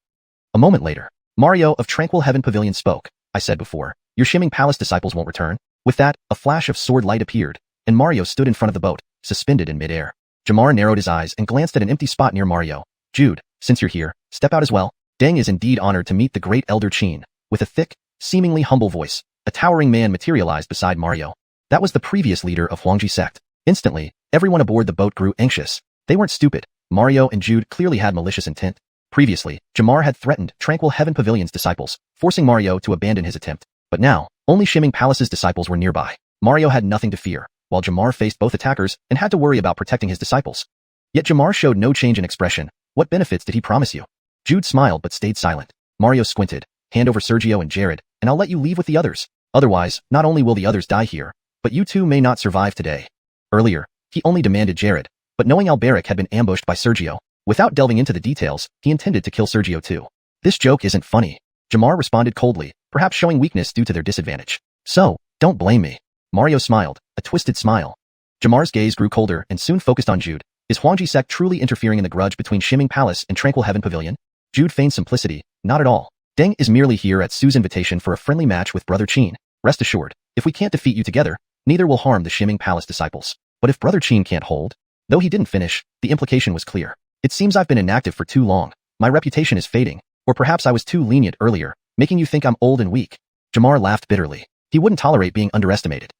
A moment later, Mario of Tranquil Heaven Pavilion spoke. I said before, your Xianxia Palace disciples won't return. With that, a flash of sword light appeared, and Mario stood in front of the boat, suspended in midair. Jamar narrowed his eyes and glanced at an empty spot near Mario. Jude, since you're here, step out as well. Deng is indeed honored to meet the great Elder Qin. With a thick, seemingly humble voice, a towering man materialized beside Mario. That was the previous leader of Huangji sect. Instantly, everyone aboard the boat grew anxious. They weren't stupid. Mario and Jude clearly had malicious intent. Previously, Jamar had threatened Tranquil Heaven Pavilion's disciples, forcing Mario to abandon his attempt. But now, only Xianxia Palace's disciples were nearby. Mario had nothing to fear, while Jamar faced both attackers and had to worry about protecting his disciples. Yet Jamar showed no change in expression. What benefits did he promise you? Jude smiled but stayed silent. Mario squinted. Hand over Sergio and Jared, and I'll let you leave with the others. Otherwise, not only will the others die here, but you two may not survive today. Earlier, he only demanded Jared, but knowing Alberic had been ambushed by Sergio, without delving into the details, he intended to kill Sergio too. This joke isn't funny. Jamar responded coldly, perhaps showing weakness due to their disadvantage. So, don't blame me. Mario smiled, a twisted smile. Jamar's gaze grew colder and soon focused on Jude. Is Huangji sect truly interfering in the grudge between Shimming Palace and Tranquil Heaven Pavilion? Jude feigned simplicity. Not at all. Deng is merely here at Su's invitation for a friendly match with Brother Qin. Rest assured, if we can't defeat you together, neither will harm the Shimming Palace disciples. But if Brother Qin can't hold? Though he didn't finish, the implication was clear. It seems I've been inactive for too long. My reputation is fading. Or perhaps I was too lenient earlier, making you think I'm old and weak. Jamar laughed bitterly. He wouldn't tolerate being underestimated.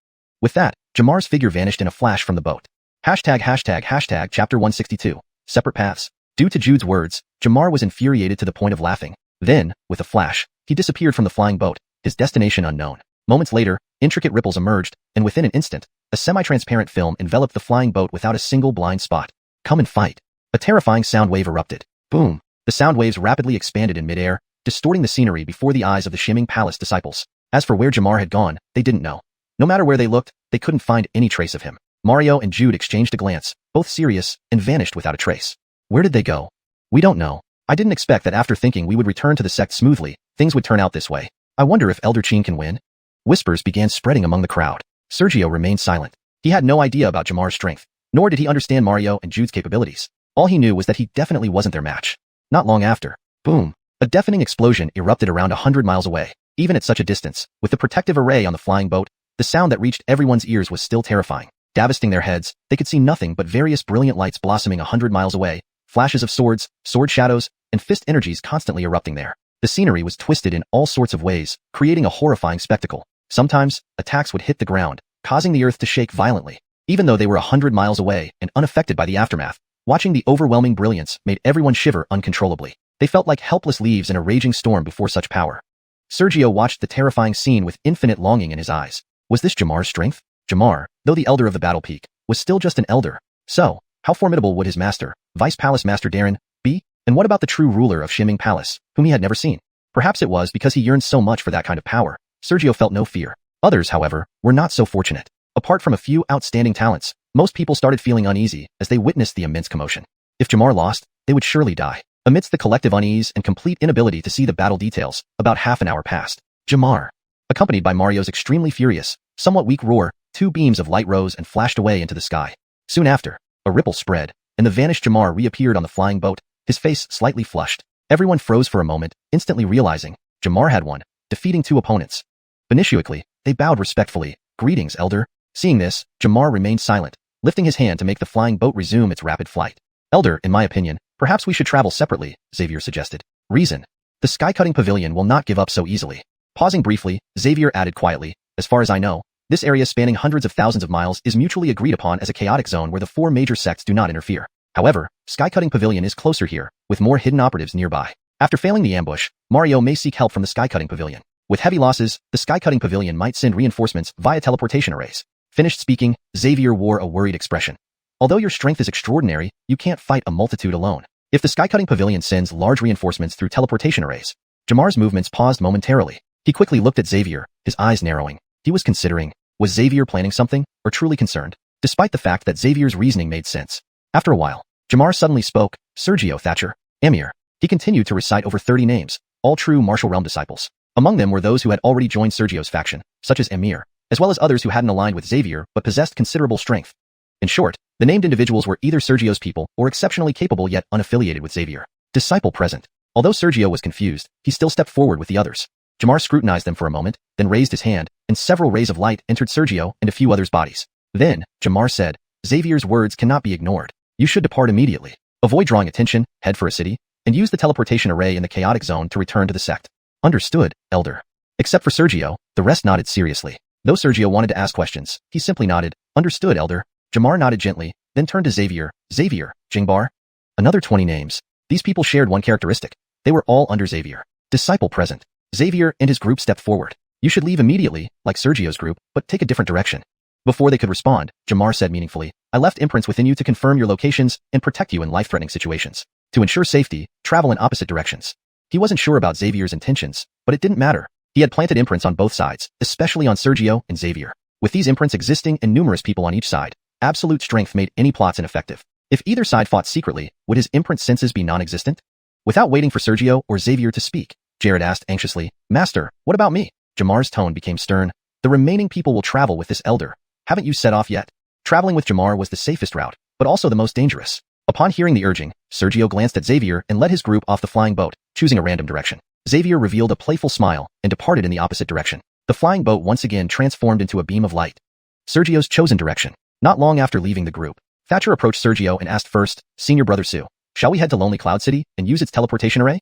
With that, Jamar's figure vanished in a flash from the boat. Chapter 162. Separate paths. Due to Jude's words, Jamar was infuriated to the point of laughing. Then, with a flash, he disappeared from the flying boat, his destination unknown. Moments later, intricate ripples emerged, and within an instant, a semi-transparent film enveloped the flying boat without a single blind spot. Come and fight. A terrifying sound wave erupted. Boom. The sound waves rapidly expanded in midair, distorting the scenery before the eyes of the Shimming Palace disciples. As for where Jamar had gone, they didn't know. No matter where they looked, they couldn't find any trace of him. Mario and Jude exchanged a glance, both serious, and vanished without a trace. Where did they go? We don't know. I didn't expect that after thinking we would return to the sect smoothly, things would turn out this way. I wonder if Elder Qin can win? Whispers began spreading among the crowd. Sergio remained silent. He had no idea about Jamar's strength, nor did he understand Mario and Jude's capabilities. All he knew was that he definitely wasn't their match. Not long after, boom, a deafening explosion erupted around 100 miles away. Even at such a distance, with the protective array on the flying boat, the sound that reached everyone's ears was still terrifying. Devastating their heads, they could see nothing but various brilliant lights blossoming 100 miles away, flashes of swords, sword shadows, and fist energies constantly erupting there. The scenery was twisted in all sorts of ways, creating a horrifying spectacle. Sometimes, attacks would hit the ground, causing the earth to shake violently. Even though they were 100 miles away and unaffected by the aftermath, watching the overwhelming brilliance made everyone shiver uncontrollably. They felt like helpless leaves in a raging storm before such power. Sergio watched the terrifying scene with infinite longing in his eyes. Was this Jamar's strength? Jamar, though the elder of the battle peak, was still just an elder. So, how formidable would his master, Vice Palace Master Darren, be? And what about the true ruler of Shimming Palace, whom he had never seen? Perhaps it was because he yearned so much for that kind of power. Sergio felt no fear. Others, however, were not so fortunate. Apart from a few outstanding talents, most people started feeling uneasy as they witnessed the immense commotion. If Jamar lost, they would surely die. Amidst the collective unease and complete inability to see the battle details, about half an hour passed. Jamar. Accompanied by Mario's extremely furious, somewhat weak roar, two beams of light rose and flashed away into the sky. Soon after, a ripple spread, and the vanished Jamar reappeared on the flying boat, his face slightly flushed. Everyone froze for a moment, instantly realizing Jamar had won, defeating two opponents. Initially, they bowed respectfully. Greetings, Elder. Seeing this, Jamar remained silent, lifting his hand to make the flying boat resume its rapid flight. Elder, in my opinion, perhaps we should travel separately, Xavier suggested. Reason. The sky-cutting pavilion will not give up so easily. Pausing briefly, Xavier added quietly, as far as I know, this area spanning hundreds of thousands of miles is mutually agreed upon as a chaotic zone where the four major sects do not interfere. However, sky-cutting pavilion is closer here, with more hidden operatives nearby. After failing the ambush, Mario may seek help from the sky-cutting pavilion. With heavy losses, the sky-cutting pavilion might send reinforcements via teleportation arrays. Finished speaking, Xavier wore a worried expression. Although your strength is extraordinary, you can't fight a multitude alone. If the sky-cutting pavilion sends large reinforcements through teleportation arrays, Jamar's movements paused momentarily. He quickly looked at Xavier, his eyes narrowing. He was considering, was Xavier planning something, or truly concerned? Despite the fact that Xavier's reasoning made sense. After a while, Jamar suddenly spoke, Sergio Thatcher, Emir. He continued to recite over 30 names, all true martial realm disciples. Among them were those who had already joined Sergio's faction, such as Emir, as well as others who hadn't aligned with Xavier but possessed considerable strength. In short, the named individuals were either Sergio's people or exceptionally capable yet unaffiliated with Xavier. Disciple present. Although Sergio was confused, he still stepped forward with the others. Jamar scrutinized them for a moment, then raised his hand, and several rays of light entered Sergio and a few others' bodies. Then, Jamar said, Xavier's words cannot be ignored. You should depart immediately. Avoid drawing attention, head for a city, and use the teleportation array in the chaotic zone to return to the sect. Understood, Elder. Except for Sergio, the rest nodded seriously. Though Sergio wanted to ask questions, he simply nodded, Understood, Elder. Jamar nodded gently, then turned to Xavier, Xavier, Jingbar. Another 20 names. These people shared one characteristic. They were all under Xavier. Disciple present. Xavier and his group stepped forward. You should leave immediately, like Sergio's group, but take a different direction. Before they could respond, Jamar said meaningfully, I left imprints within you to confirm your locations and protect you in life-threatening situations. To ensure safety, travel in opposite directions. He wasn't sure about Xavier's intentions, but it didn't matter. He had planted imprints on both sides, especially on Sergio and Xavier. With these imprints existing and numerous people on each side, absolute strength made any plots ineffective. If either side fought secretly, would his imprint senses be non-existent? Without waiting for Sergio or Xavier to speak, Jared asked anxiously, "Master, what about me?" Jamar's tone became stern. "The remaining people will travel with this elder. Haven't you set off yet?" Traveling with Jamar was the safest route, but also the most dangerous. Upon hearing the urging, Sergio glanced at Xavier and led his group off the flying boat, choosing a random direction. Xavier revealed a playful smile and departed in the opposite direction. The flying boat once again transformed into a beam of light. Sergio's chosen direction. Not long after leaving the group, Thatcher approached Sergio and asked first, "Senior Brother Sue, shall we head to Lonely Cloud City and use its teleportation array?"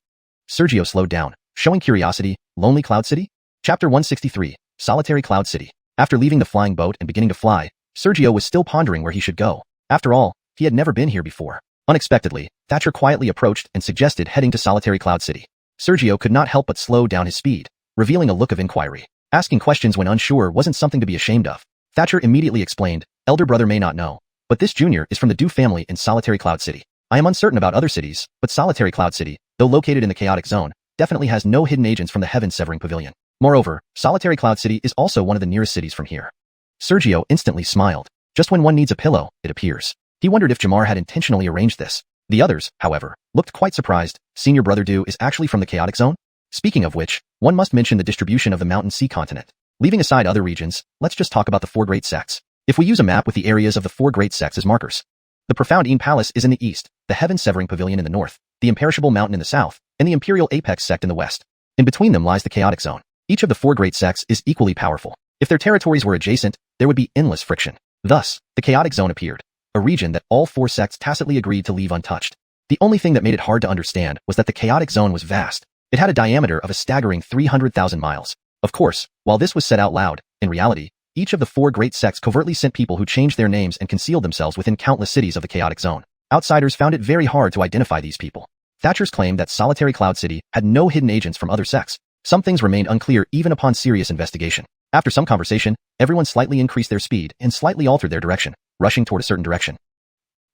Sergio slowed down, showing curiosity. Lonely Cloud City? Chapter 163, Solitary Cloud City. After leaving the flying boat and beginning to fly, Sergio was still pondering where he should go. After all, he had never been here before. Unexpectedly, Thatcher quietly approached and suggested heading to Solitary Cloud City. Sergio could not help but slow down his speed, revealing a look of inquiry. Asking questions when unsure wasn't something to be ashamed of. Thatcher immediately explained, "Elder brother may not know, but this junior is from the Dew family in Solitary Cloud City. I am uncertain about other cities, but Solitary Cloud City, though located in the chaotic zone, definitely has no hidden agents from the heaven-severing pavilion. Moreover, Solitary Cloud City is also one of the nearest cities from here." Sergio instantly smiled. Just when one needs a pillow, it appears. He wondered if Jamar had intentionally arranged this. The others, however, looked quite surprised. Senior Brother Dew is actually from the chaotic zone? Speaking of which, one must mention the distribution of the Mountain Sea continent. Leaving aside other regions, let's just talk about the four great sects. If we use a map with the areas of the four great sects as markers, the Profound Ean Palace is in the east, the Heaven-Severing Pavilion in the north, the Imperishable Mountain in the south, and the Imperial Apex sect in the west. In between them lies the chaotic zone. Each of the four great sects is equally powerful. If their territories were adjacent, there would be endless friction. Thus, the chaotic zone appeared, a region that all four sects tacitly agreed to leave untouched. The only thing that made it hard to understand was that the chaotic zone was vast. It had a diameter of a staggering 300,000 miles. Of course, while this was said out loud, in reality, each of the four great sects covertly sent people who changed their names and concealed themselves within countless cities of the chaotic zone. Outsiders found it very hard to identify these people. Thatcher's claim that Solitary Cloud City had no hidden agents from other sects. Some things remained unclear even upon serious investigation. After some conversation, everyone slightly increased their speed and slightly altered their direction, rushing toward a certain direction.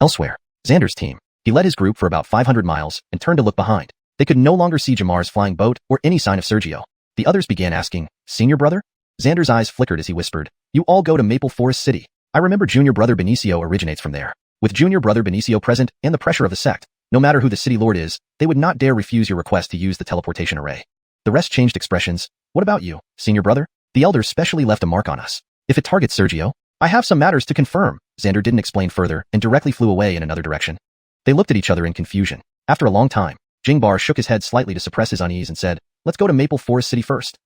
Elsewhere, Xander's team. He led his group for about 500 miles and turned to look behind. They could no longer see Jamar's flying boat or any sign of Sergio. The others began asking, "Senior brother?" Xander's eyes flickered as he whispered, "You all go to Maple Forest City. I remember Junior Brother Benicio originates from there. With Junior Brother Benicio present and the pressure of the sect, no matter who the city lord is, they would not dare refuse your request to use the teleportation array." The rest changed expressions. "What about you, Senior Brother? The elders specially left a mark on us. If it targets Sergio, I have some matters to confirm." Xander didn't explain further and directly flew away in another direction. They looked at each other in confusion. After a long time, Jingbar shook his head slightly to suppress his unease and said, "Let's go to Maple Forest City first."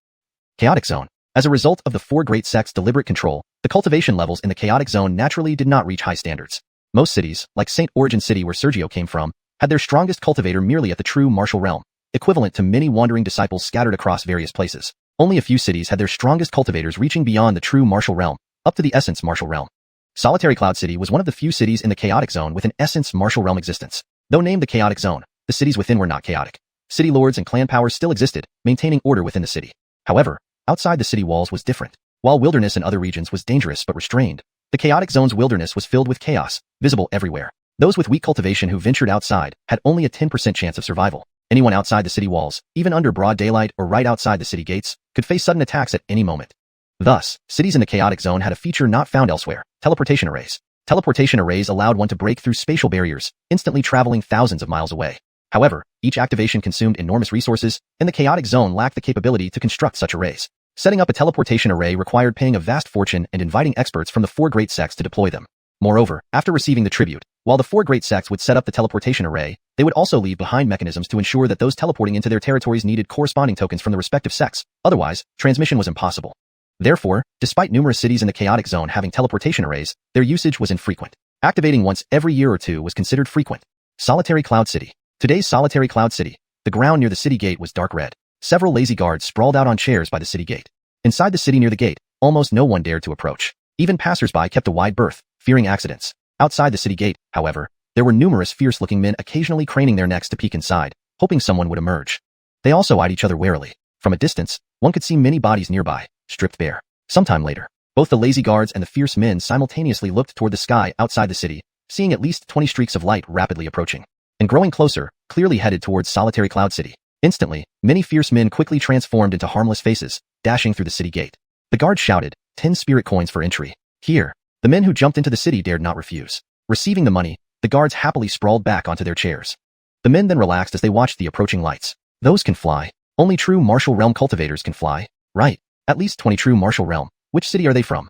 Chaotic Zone. As a result of the four great sects' deliberate control, the cultivation levels in the chaotic zone naturally did not reach high standards. Most cities, like St. Origin City where Sergio came from, had their strongest cultivator merely at the true martial realm, equivalent to many wandering disciples scattered across various places. Only a few cities had their strongest cultivators reaching beyond the true martial realm, up to the essence martial realm. Solitary Cloud City was one of the few cities in the chaotic zone with an essence martial realm existence. Though named the chaotic zone, the cities within were not chaotic. City lords and clan powers still existed, maintaining order within the city. However, outside the city walls was different. While wilderness in other regions was dangerous but restrained, the chaotic zone's wilderness was filled with chaos, visible everywhere. Those with weak cultivation who ventured outside had only a 10% chance of survival. Anyone outside the city walls, even under broad daylight or right outside the city gates, could face sudden attacks at any moment. Thus, cities in the chaotic zone had a feature not found elsewhere: teleportation arrays. Teleportation arrays allowed one to break through spatial barriers, instantly traveling thousands of miles away. However, each activation consumed enormous resources, and the chaotic zone lacked the capability to construct such arrays. Setting up a teleportation array required paying a vast fortune and inviting experts from the four great sects to deploy them. Moreover, after receiving the tribute, while the four great sects would set up the teleportation array, they would also leave behind mechanisms to ensure that those teleporting into their territories needed corresponding tokens from the respective sects. Otherwise, transmission was impossible. Therefore, despite numerous cities in the chaotic zone having teleportation arrays, their usage was infrequent. Activating once every year or two was considered frequent. Solitary Cloud City. Today's Solitary Cloud City. The ground near the city gate was dark red. Several lazy guards sprawled out on chairs by the city gate. Inside the city near the gate, almost no one dared to approach. Even passersby kept a wide berth, fearing accidents. Outside the city gate, however, there were numerous fierce-looking men occasionally craning their necks to peek inside, hoping someone would emerge. They also eyed each other warily. From a distance, one could see many bodies nearby, stripped bare. Sometime later, both the lazy guards and the fierce men simultaneously looked toward the sky outside the city, seeing at least 20 streaks of light rapidly approaching. and growing closer, clearly headed towards solitary Cloud City. Instantly, many fierce men quickly transformed into harmless faces, dashing through the city gate. The guards shouted, 10 spirit coins for entry. Here. The men who jumped into the city dared not refuse. Receiving the money, the guards happily sprawled back onto their chairs. The men then relaxed as they watched the approaching lights. Those can fly. Only true martial realm cultivators can fly. Right. At least 20 true martial realm. Which city are they from?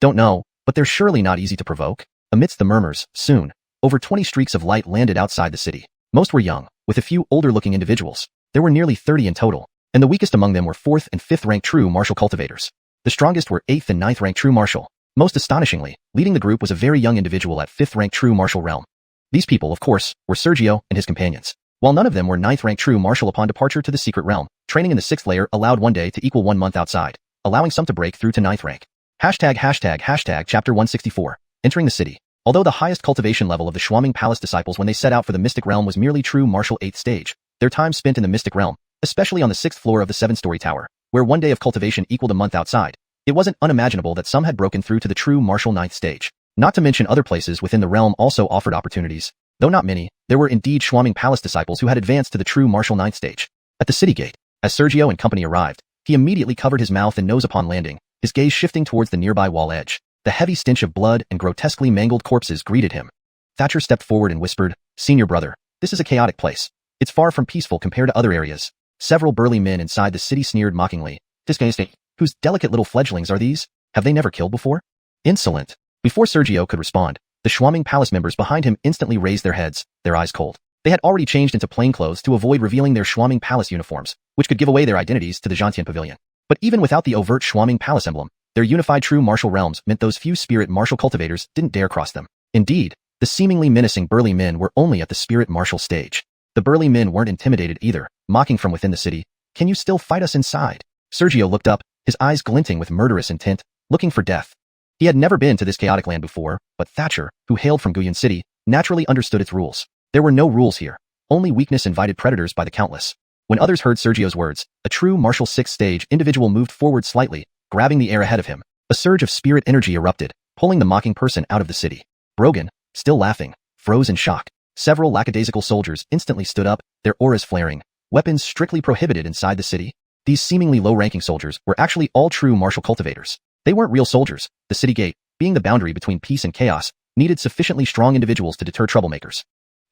Don't know, but they're surely not easy to provoke. Amidst the murmurs, soon, over 20 streaks of light landed outside the city. Most were young, with a few older-looking individuals. There were nearly 30 in total, and the weakest among them were 4th and 5th rank true martial cultivators. The strongest were 8th and 9th rank true martial. Most astonishingly, leading the group was a very young individual at 5th rank true martial realm. These people, of course, were Sergio and his companions. While none of them were 9th rank true martial upon departure to the secret realm, training in the 6th layer allowed one day to equal 1 month outside, allowing some to break through to 9th rank. Hashtag chapter 164. Entering the city. Although the highest cultivation level of the Shengyuan Palace disciples when they set out for the Mystic Realm was merely true martial 8th stage, their time spent in the Mystic Realm, especially on the 6th floor of the 7-story tower, where 1 day of cultivation equaled a month outside, it wasn't unimaginable that some had broken through to the true martial 9th stage. Not to mention other places within the realm also offered opportunities. Though not many, there were indeed Shengyuan Palace disciples who had advanced to the true martial 9th stage. At the city gate, as Sergio and company arrived, he immediately covered his mouth and nose upon landing, his gaze shifting towards the nearby wall edge. The heavy stench of blood and grotesquely mangled corpses greeted him. Thatcher stepped forward and whispered, "Senior brother, this is a chaotic place. It's far from peaceful compared to other areas." Several burly men inside the city sneered mockingly. "Disgusting. Whose delicate little fledglings are these? Have they never killed before?" Insolent. Before Sergio could respond, the Shengyuan Palace members behind him instantly raised their heads, their eyes cold. They had already changed into plainclothes to avoid revealing their Shengyuan Palace uniforms, which could give away their identities to the Xianxia Pavilion. But even without the overt Shengyuan Palace emblem, their unified true martial realms meant those few spirit martial cultivators didn't dare cross them. Indeed, the seemingly menacing burly men were only at the spirit martial stage. The burly men weren't intimidated either, mocking from within the city, "Can you still fight us inside?" Sergio looked up, his eyes glinting with murderous intent, looking for death. He had never been to this chaotic land before, but Thatcher, who hailed from Guiyuan City, naturally understood its rules. There were no rules here. Only weakness invited predators by the countless. When others heard Sergio's words, a true martial 6th stage individual moved forward slightly, grabbing the air ahead of him. A surge of spirit energy erupted, pulling the mocking person out of the city. Brogan, still laughing, froze in shock. Several lackadaisical soldiers instantly stood up, their auras flaring. Weapons strictly prohibited inside the city. These seemingly low-ranking soldiers were actually all true martial cultivators. They weren't real soldiers. The city gate, being the boundary between peace and chaos, needed sufficiently strong individuals to deter troublemakers.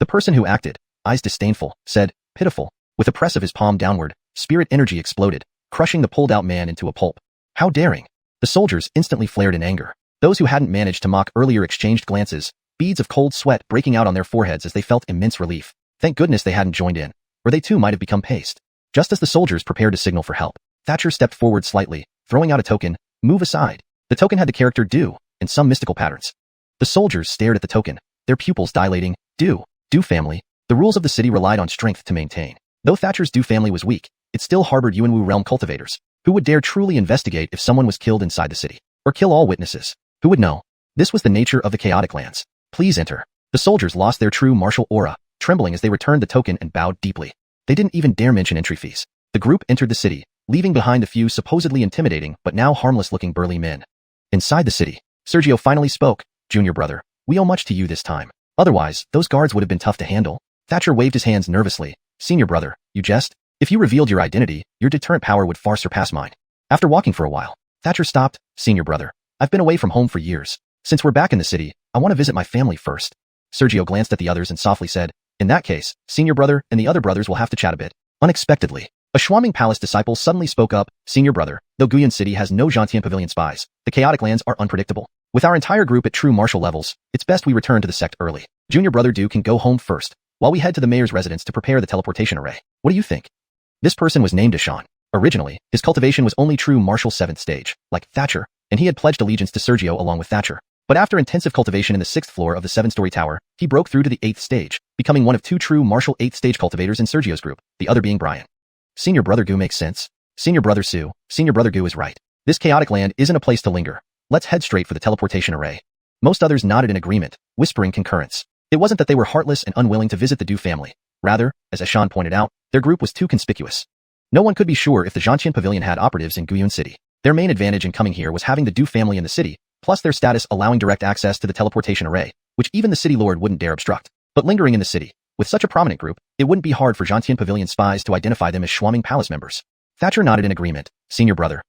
The person who acted, eyes disdainful, said, "Pitiful." With a press of his palm downward, spirit energy exploded, crushing the pulled-out man into a pulp. How daring! The soldiers instantly flared in anger. Those who hadn't managed to mock earlier exchanged glances, beads of cold sweat breaking out on their foreheads as they felt immense relief. Thank goodness they hadn't joined in, or they too might have become paste. Just as the soldiers prepared to signal for help, Thatcher stepped forward slightly, throwing out a token, "Move aside." The token had the character "do" and some mystical patterns. The soldiers stared at the token, their pupils dilating. Do family. The rules of the city relied on strength to maintain. Though Thatcher's Do family was weak, it still harbored Yuanwu realm cultivators. Who would dare truly investigate if someone was killed inside the city? Or kill all witnesses? Who would know? This was the nature of the chaotic lands. "Please enter." The soldiers lost their true martial aura, trembling as they returned the token and bowed deeply. They didn't even dare mention entry fees. The group entered the city, leaving behind a few supposedly intimidating but now harmless-looking burly men. Inside the city, Sergio finally spoke, "Junior brother, we owe much to you this time. Otherwise, those guards would have been tough to handle." Thatcher waved his hands nervously. "Senior brother, you jest? If you revealed your identity, your deterrent power would far surpass mine." After walking for a while, Thatcher stopped. "Senior brother, I've been away from home for years. Since we're back in the city, I want to visit my family first." Sergio glanced at the others and softly said, "In that case, senior brother and the other brothers will have to chat a bit." Unexpectedly, a Shengyuan Palace disciple suddenly spoke up, "Senior brother, though Guiyuan City has no Xianxia Pavilion spies, the chaotic lands are unpredictable. With our entire group at true martial levels, it's best we return to the sect early. Junior brother Du can go home first, while we head to the mayor's residence to prepare the teleportation array. What do you think?" This person was named Ashan. Originally, his cultivation was only true martial 7th stage, like Thatcher, and he had pledged allegiance to Sergio along with Thatcher. But after intensive cultivation in the 6th floor of the 7-story tower, he broke through to the 8th stage, becoming one of 2 true martial 8th stage cultivators in Sergio's group, the other being Brian. Senior brother Gu makes sense. Senior brother Sue, senior brother Gu is right. This chaotic land isn't a place to linger. Let's head straight for the teleportation array. Most others nodded in agreement, whispering concurrence. It wasn't that they were heartless and unwilling to visit the Du family. Rather, as Ashan pointed out, their group was too conspicuous. No one could be sure if the Xianxia Pavilion had operatives in Guiyuan City. Their main advantage in coming here was having the Du family in the city, plus their status allowing direct access to the teleportation array, which even the city lord wouldn't dare obstruct. But lingering in the city, With such a prominent group, it wouldn't be hard for Zhantian Pavilion spies to identify them as Shuaming Palace members. Thatcher nodded in agreement. Senior brother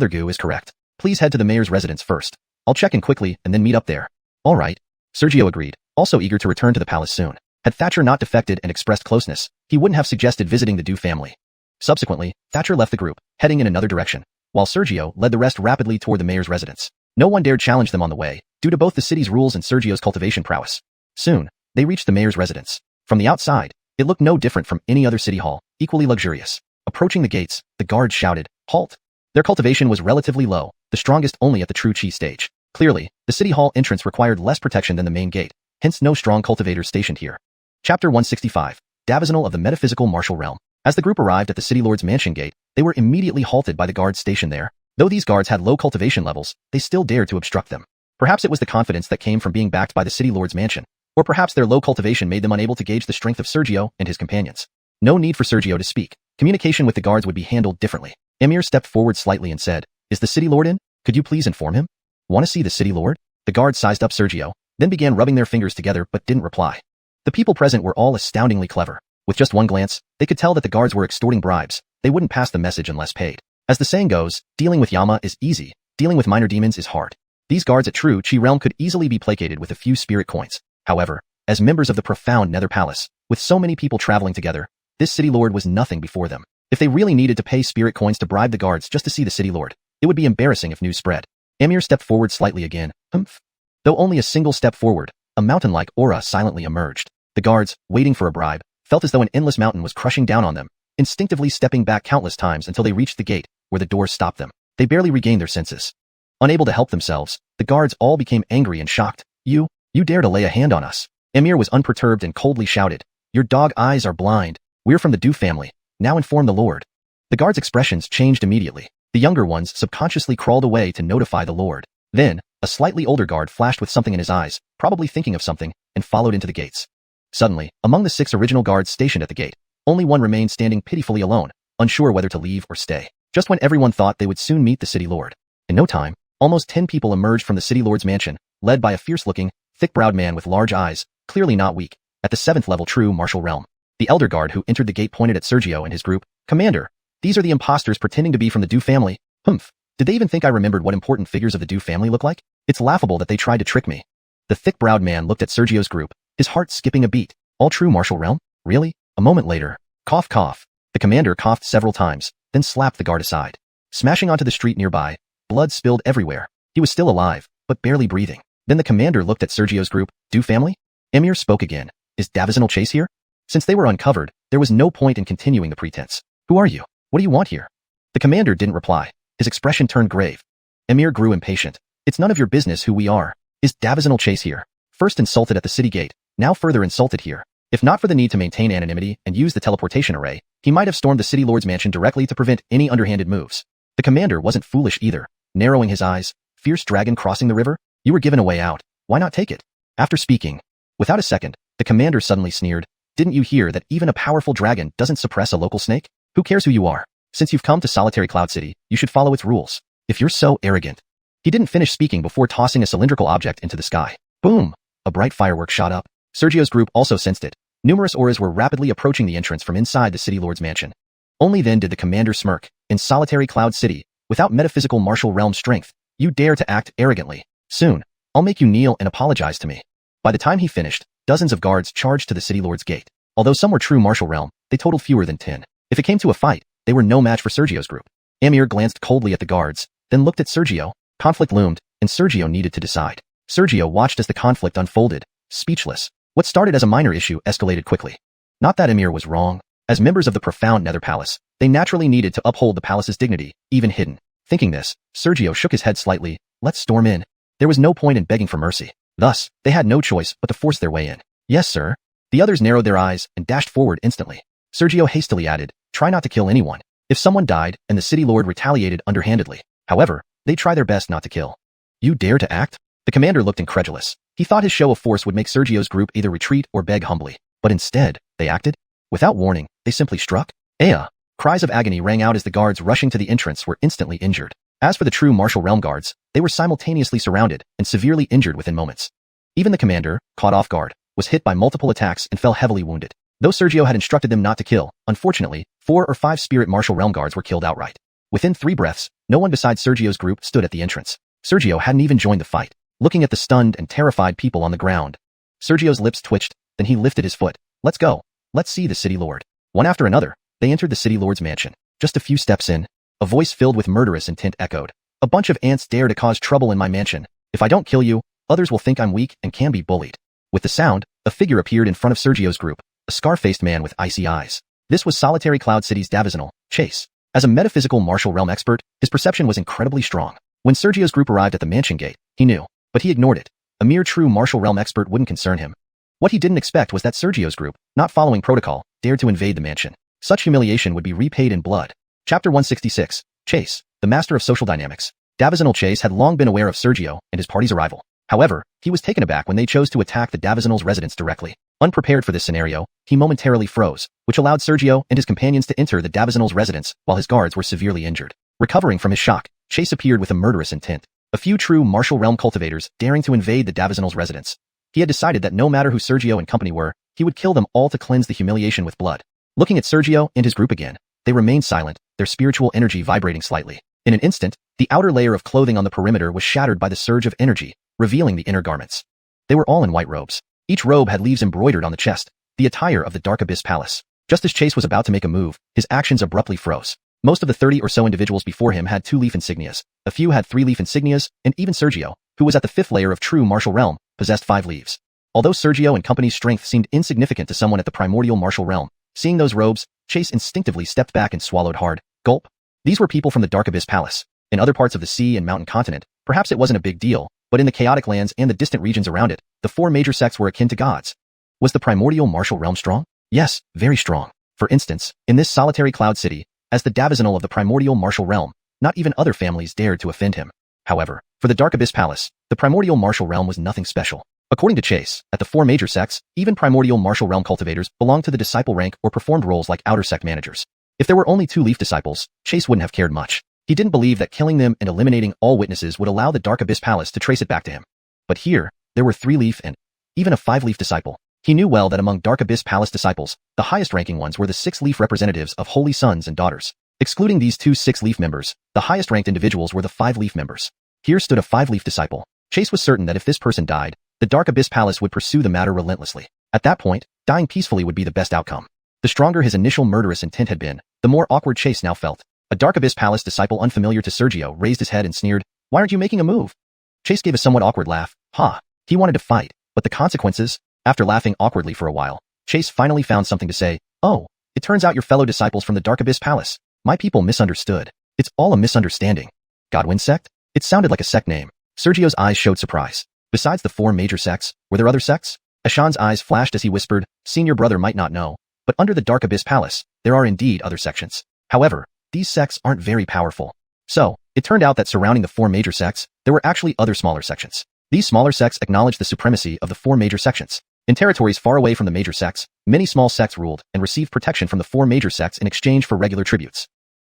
Gu is correct. Please head to the mayor's residence first. I'll check in quickly and then meet up there. All right. Sergio agreed, also eager to return to the palace soon. Had Thatcher not defected and expressed closeness, he wouldn't have suggested visiting the Du family. Subsequently, Thatcher left the group, heading in another direction, while Sergio led the rest rapidly toward the mayor's residence. No one dared challenge them on the way, due to both the city's rules and Sergio's cultivation prowess. Soon, they reached the mayor's residence. From the outside, it looked no different from any other city hall, equally luxurious. Approaching the gates, the guards shouted, "Halt!" Their cultivation was relatively low, the strongest only at the true chi stage. Clearly, the city hall entrance required less protection than the main gate, hence no strong cultivators stationed here. Chapter 165. Divisional of the Metaphysical Martial Realm. As the group arrived at the city lord's mansion gate, they were immediately halted by the guards stationed there. Though these guards had low cultivation levels, they still dared to obstruct them. Perhaps it was the confidence that came from being backed by the city lord's mansion, or perhaps their low cultivation made them unable to gauge the strength of Sergio and his companions. No need for Sergio to speak. Communication with the guards would be handled differently. Emir stepped forward slightly and said, "Is the city lord in? Could you please inform him?" "Want to see the city lord?" The guards sized up Sergio, then began rubbing their fingers together but didn't reply. The people present were all astoundingly clever. With just one glance, they could tell that the guards were extorting bribes. They wouldn't pass the message unless paid. As the saying goes, dealing with Yama is easy, dealing with minor demons is hard. These guards at True Chi Realm could easily be placated with a few spirit coins. However, as members of the profound Nether Palace, with so many people traveling together, this city lord was nothing before them. If they really needed to pay spirit coins to bribe the guards just to see the city lord, it would be embarrassing if news spread. Emir stepped forward slightly again. Humph. Though only a single step forward, a mountain-like aura silently emerged. The guards, waiting for a bribe, felt as though an endless mountain was crushing down on them, instinctively stepping back countless times until they reached the gate, where the doors stopped them. They barely regained their senses. Unable to help themselves, the guards all became angry and shocked. You dare to lay a hand on us." Emir was unperturbed and coldly shouted, "Your dog eyes are blind. We're from the Du family. Now inform the lord." The guards' expressions changed immediately. The younger ones subconsciously crawled away to notify the lord. Then, a slightly older guard flashed with something in his eyes, probably thinking of something, and followed into the gates. Suddenly, among the 6 original guards stationed at the gate, only one remained standing pitifully alone, unsure whether to leave or stay. Just when everyone thought they would soon meet the city lord. In no time, almost 10 people emerged from the city lord's mansion, led by a fierce-looking, thick-browed man with large eyes, clearly not weak, at the 7th level true martial realm. The elder guard who entered the gate pointed at Sergio and his group. "Commander, these are the imposters pretending to be from the Du family." "Humph. Did they even think I remembered what important figures of the Du family look like? It's laughable that they tried to trick me." The thick-browed man looked at Sergio's group, his heart skipping a beat. "All true martial realm? Really?" A moment later, cough cough. The commander coughed several times, then slapped the guard aside. Smashing onto the street nearby, blood spilled everywhere. He was still alive, but barely breathing. Then the commander looked at Sergio's group. "Du family?" Emir spoke again. "Is Divisional Chase here?" Since they were uncovered, there was no point in continuing the pretense. "Who are you? What do you want here?" The commander didn't reply. His expression turned grave. Emir grew impatient. "It's none of your business who we are. Is Divisional Chase here? First insulted at the city gate, now further insulted here. If not for the need to maintain anonymity and use the teleportation array, he might have stormed the city lord's mansion directly to prevent any underhanded moves." The commander wasn't foolish either. Narrowing his eyes, "Fierce dragon crossing the river? You were given a way out. Why not take it?" After speaking, without a second, the commander suddenly sneered. "Didn't you hear that even a powerful dragon doesn't suppress a local snake? Who cares who you are? Since you've come to Solitary Cloud City, you should follow its rules. If you're so arrogant." He didn't finish speaking before tossing a cylindrical object into the sky. Boom! A bright firework shot up. Sergio's group also sensed it. Numerous auras were rapidly approaching the entrance from inside the city lord's mansion. Only then did the commander smirk. "In Solitary Cloud City, without metaphysical martial realm strength, you dare to act arrogantly. Soon, I'll make you kneel and apologize to me." By the time he finished, dozens of guards charged to the city lord's gate. Although some were true martial realm, they totaled fewer than 10. If it came to a fight, they were no match for Sergio's group. Emir glanced coldly at the guards, then looked at Sergio. Conflict loomed, and Sergio needed to decide. Sergio watched as the conflict unfolded, speechless. What started as a minor issue escalated quickly. Not that Emir was wrong. As members of the profound Nether Palace, they naturally needed to uphold the palace's dignity, even hidden. Thinking this, Sergio shook his head slightly. "Let's storm in." There was no point in begging for mercy. Thus, they had no choice but to force their way in. "Yes, sir." The others narrowed their eyes and dashed forward instantly. Sergio hastily added, "Try not to kill anyone. If someone died and the city lord retaliated underhandedly. However, they try their best not to kill." "You dare to act?" The commander looked incredulous. He thought his show of force would make Sergio's group either retreat or beg humbly. But instead, they acted. Without warning, they simply struck. "Aya!" Cries of agony rang out as the guards rushing to the entrance were instantly injured. As for the true martial realm guards, they were simultaneously surrounded and severely injured within moments. Even the commander, caught off guard, was hit by multiple attacks and fell heavily wounded. Though Sergio had instructed them not to kill, unfortunately, 4 or 5 spirit martial realm guards were killed outright. Within 3 breaths, no one besides Sergio's group stood at the entrance. Sergio hadn't even joined the fight, looking at the stunned and terrified people on the ground. Sergio's lips twitched, then he lifted his foot. Let's go. Let's see the city lord. One after another, they entered the city lord's mansion. Just a few steps in, a voice filled with murderous intent echoed. A bunch of ants dare to cause trouble in my mansion. If I don't kill you, others will think I'm weak and can be bullied. With the sound, a figure appeared in front of Sergio's group, a scar-faced man with icy eyes. This was Solitary Cloud City's divisional, Chase. As a metaphysical martial realm expert, his perception was incredibly strong. When Sergio's group arrived at the mansion gate, he knew, but he ignored it. A mere true martial realm expert wouldn't concern him. What he didn't expect was that Sergio's group, not following protocol, dared to invade the mansion. Such humiliation would be repaid in blood. Chapter 166. Chase, the master of social dynamics. Divisional Chase had long been aware of Sergio and his party's arrival. However, he was taken aback when they chose to attack the Divisional's residence directly. Unprepared for this scenario, he momentarily froze, which allowed Sergio and his companions to enter the Divisional's residence while his guards were severely injured. Recovering from his shock, Chase appeared with a murderous intent. A few true martial realm cultivators daring to invade the Divisional's residence. He had decided that no matter who Sergio and company were, he would kill them all to cleanse the humiliation with blood. Looking at Sergio and his group again, they remained silent, their spiritual energy vibrating slightly. In an instant, the outer layer of clothing on the perimeter was shattered by the surge of energy, revealing the inner garments. They were all in white robes. Each robe had leaves embroidered on the chest, the attire of the Dark Abyss Palace. Just as Chase was about to make a move, his actions abruptly froze. Most of the 30 or so individuals before him had 2-leaf insignias, a few had 3-leaf insignias, and even Sergio, who was at the 5th layer of true martial realm, possessed 5 leaves. Although Sergio and company's strength seemed insignificant to someone at the primordial martial realm, seeing those robes, Chase instinctively stepped back and swallowed hard. Gulp. These were people from the Dark Abyss Palace. In other parts of the sea and mountain continent, perhaps it wasn't a big deal, but in the chaotic lands and the distant regions around it, the 4 major sects were akin to gods. Was the primordial martial realm strong? Yes, very strong. For instance, in this solitary cloud city, as the divisional of the primordial martial realm, not even other families dared to offend him. However, for the Dark Abyss Palace, the primordial martial realm was nothing special. According to Chase, at the 4 major sects, even primordial martial realm cultivators belonged to the disciple rank or performed roles like outer sect managers. If there were only 2-leaf disciples, Chase wouldn't have cared much. He didn't believe that killing them and eliminating all witnesses would allow the Dark Abyss Palace to trace it back to him. But here, there were 3-leaf and even a 5-leaf disciple. He knew well that among Dark Abyss Palace disciples, the highest-ranking ones were the 6-leaf representatives of holy sons and daughters. Excluding these 2 6-leaf members, the highest-ranked individuals were the 5-leaf members. Here stood a 5-leaf disciple. Chase was certain that if this person died, the Dark Abyss Palace would pursue the matter relentlessly. At that point, dying peacefully would be the best outcome. The stronger his initial murderous intent had been, the more awkward Chase now felt. A Dark Abyss Palace disciple unfamiliar to Sergio raised his head and sneered, "Why aren't you making a move?" Chase gave a somewhat awkward laugh. He wanted to fight, but the consequences? After laughing awkwardly for a while, Chase finally found something to say. "Oh, it turns out your fellow disciples from the Dark Abyss Palace. My people misunderstood. It's all a misunderstanding." Guiyuan sect? It sounded like a sect name. Sergio's eyes showed surprise. Besides the 4 major sects, were there other sects? Ashan's eyes flashed as he whispered, "Senior brother might not know, but under the Dark Abyss Palace, there are indeed other sections. However, these sects aren't very powerful." So, it turned out that surrounding the 4 major sects, there were actually other smaller sections. These smaller sects acknowledged the supremacy of the 4 major sections. In territories far away from the major sects, many small sects ruled and received protection from the 4 major sects in exchange for regular tributes.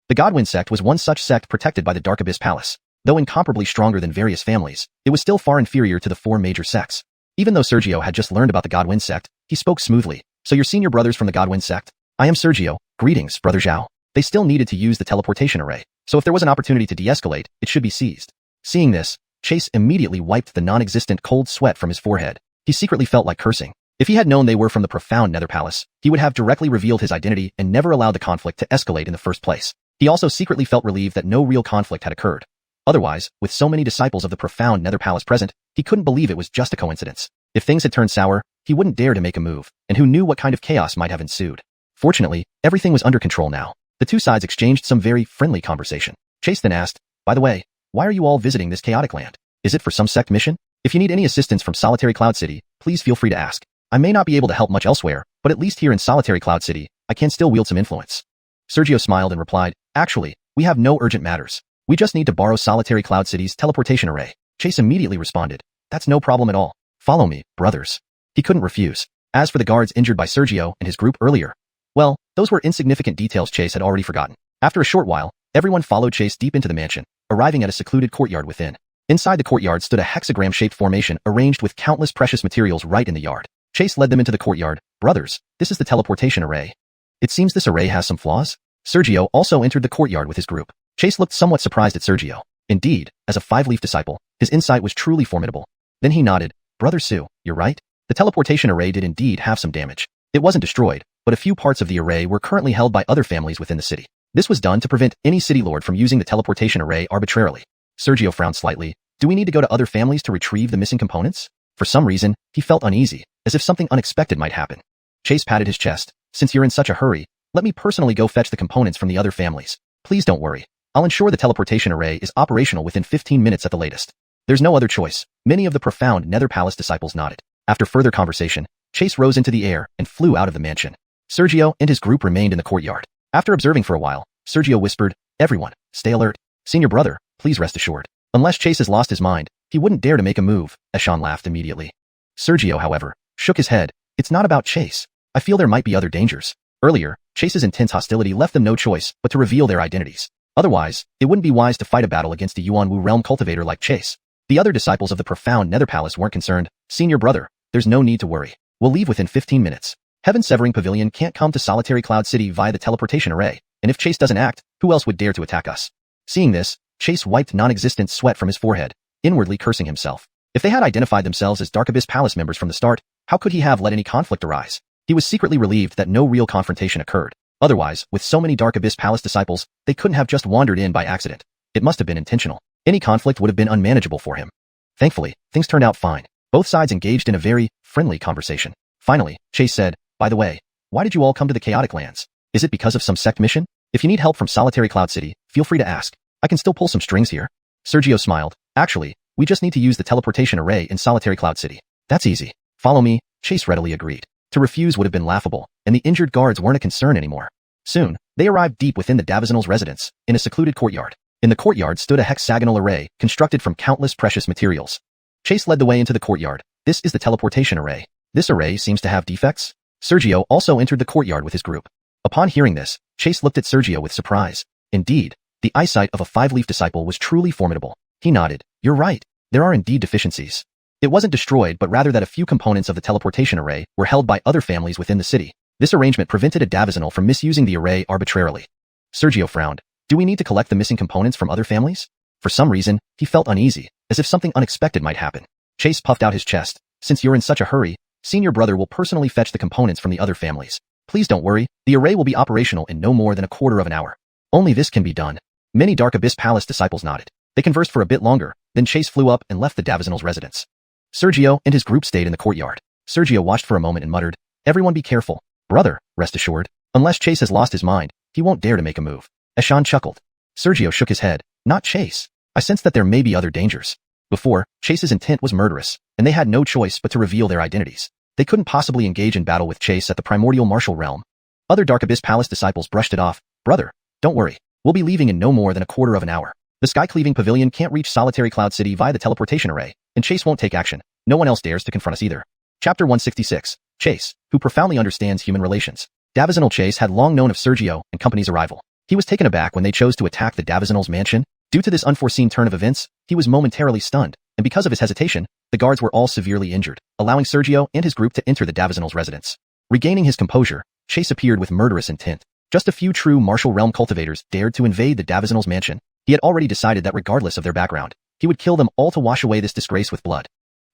The Guiyuan sect was one such sect protected by the Dark Abyss Palace. Though incomparably stronger than various families, it was still far inferior to the 4 major sects. Even though Sergio had just learned about the Guiyuan sect, he spoke smoothly. "So your senior brothers from the Guiyuan sect? I am Sergio. Greetings, Brother Zhao." They still needed to use the teleportation array, so if there was an opportunity to de-escalate, it should be seized. Seeing this, Chase immediately wiped the non-existent cold sweat from his forehead. He secretly felt like cursing. If he had known they were from the profound Nether Palace, he would have directly revealed his identity and never allowed the conflict to escalate in the first place. He also secretly felt relieved that no real conflict had occurred. Otherwise, with so many disciples of the profound Nether Palace present, he couldn't believe it was just a coincidence. If things had turned sour, he wouldn't dare to make a move, and who knew what kind of chaos might have ensued. Fortunately, everything was under control now. The 2 sides exchanged some very friendly conversation. Chase then asked, "By the way, why are you all visiting this chaotic land? Is it for some sect mission? If you need any assistance from Solitary Cloud City, please feel free to ask. I may not be able to help much elsewhere, but at least here in Solitary Cloud City, I can still wield some influence." Sergio smiled and replied, "Actually, we have no urgent matters. We just need to borrow Solitary Cloud City's teleportation array." Chase immediately responded, "That's no problem at all. Follow me, brothers." He couldn't refuse. As for the guards injured by Sergio and his group earlier, well, those were insignificant details Chase had already forgotten. After a short while, everyone followed Chase deep into the mansion, arriving at a secluded courtyard within. Inside the courtyard stood a hexagram-shaped formation arranged with countless precious materials right in the yard. Chase led them into the courtyard. Brothers, this is the teleportation array. It seems this array has some flaws. Sergio also entered the courtyard with his group. Chase looked somewhat surprised at Sergio. Indeed, as a five-leaf disciple, his insight was truly formidable. Then he nodded. Brother Su, you're right. The teleportation array did indeed have some damage. It wasn't destroyed, but a few parts of the array were currently held by other families within the city. This was done to prevent any city lord from using the teleportation array arbitrarily. Sergio frowned slightly. Do we need to go to other families to retrieve the missing components? For some reason, he felt uneasy, as if something unexpected might happen. Chase patted his chest. Since you're in such a hurry, let me personally go fetch the components from the other families. Please don't worry. I'll ensure the teleportation array is operational within 15 minutes at the latest. There's no other choice. Many of the profound Nether Palace disciples nodded. After further conversation, Chase rose into the air and flew out of the mansion. Sergio and his group remained in the courtyard. After observing for a while, Sergio whispered, Everyone, stay alert. Senior brother, please rest assured. Unless Chase has lost his mind, he wouldn't dare to make a move. Eshan laughed immediately. Sergio, however, shook his head. It's not about Chase. I feel there might be other dangers. Earlier, Chase's intense hostility left them no choice but to reveal their identities. Otherwise, it wouldn't be wise to fight a battle against a Yuan realm cultivator like Chase. The other disciples of the profound Nether Palace weren't concerned. Senior brother, there's no need to worry. We'll leave within 15 minutes. Heaven-severing pavilion can't come to Solitary Cloud City via the teleportation array, and if Chase doesn't act, who else would dare to attack us? Seeing this, Chase wiped non-existent sweat from his forehead, inwardly cursing himself. If they had identified themselves as Dark Abyss Palace members from the start, how could he have let any conflict arise? He was secretly relieved that no real confrontation occurred. Otherwise, with so many Dark Abyss Palace disciples, they couldn't have just wandered in by accident. It must have been intentional. Any conflict would have been unmanageable for him. Thankfully, things turned out fine. Both sides engaged in a very friendly conversation. Finally, Chase said, By the way, why did you all come to the Chaotic Lands? Is it because of some sect mission? If you need help from Solitary Cloud City, feel free to ask. I can still pull some strings here. Sergio smiled. Actually, we just need to use the teleportation array in Solitary Cloud City. That's easy. Follow me. Chase readily agreed. To refuse would have been laughable, and the injured guards weren't a concern anymore. Soon, they arrived deep within the Davizonal's residence, in a secluded courtyard. In the courtyard stood a hexagonal array, constructed from countless precious materials. Chase led the way into the courtyard. This is the teleportation array. This array seems to have defects. Sergio also entered the courtyard with his group. Upon hearing this, Chase looked at Sergio with surprise. Indeed, the eyesight of a five-leaf disciple was truly formidable. He nodded. You're right. There are indeed deficiencies. It wasn't destroyed, but rather that a few components of the teleportation array were held by other families within the city. This arrangement prevented a Davizonal from misusing the array arbitrarily. Sergio frowned. Do we need to collect the missing components from other families? For some reason, he felt uneasy, as if something unexpected might happen. Chase puffed out his chest. Since you're in such a hurry, senior brother will personally fetch the components from the other families. Please don't worry, the array will be operational in no more than a quarter of an hour. Only this can be done. Many Dark Abyss Palace disciples nodded. They conversed for a bit longer, then Chase flew up and left the Davizonal's residence. Sergio and his group stayed in the courtyard. Sergio watched for a moment and muttered, Everyone be careful. Brother, rest assured. Unless Chase has lost his mind, he won't dare to make a move. Eshan chuckled. Sergio shook his head. Not Chase. I sense that there may be other dangers. Before, Chase's intent was murderous, and they had no choice but to reveal their identities. They couldn't possibly engage in battle with Chase at the primordial martial realm. Other Dark Abyss Palace disciples brushed it off. Brother, don't worry. We'll be leaving in no more than a quarter of an hour. The sky-cleaving pavilion can't reach Solitary Cloud City via the teleportation array, and Chase won't take action. No one else dares to confront us either. Chapter 166. Chase, who profoundly understands human relations. Davizonal Chase had long known of Sergio and company's arrival. He was taken aback when they chose to attack the Davizonal's mansion. Due to this unforeseen turn of events, he was momentarily stunned, and because of his hesitation, the guards were all severely injured, allowing Sergio and his group to enter the Davizonal's residence. Regaining his composure, Chase appeared with murderous intent. Just a few true martial realm cultivators dared to invade the Davizonal's mansion. He had already decided that regardless of their background, he would kill them all to wash away this disgrace with blood.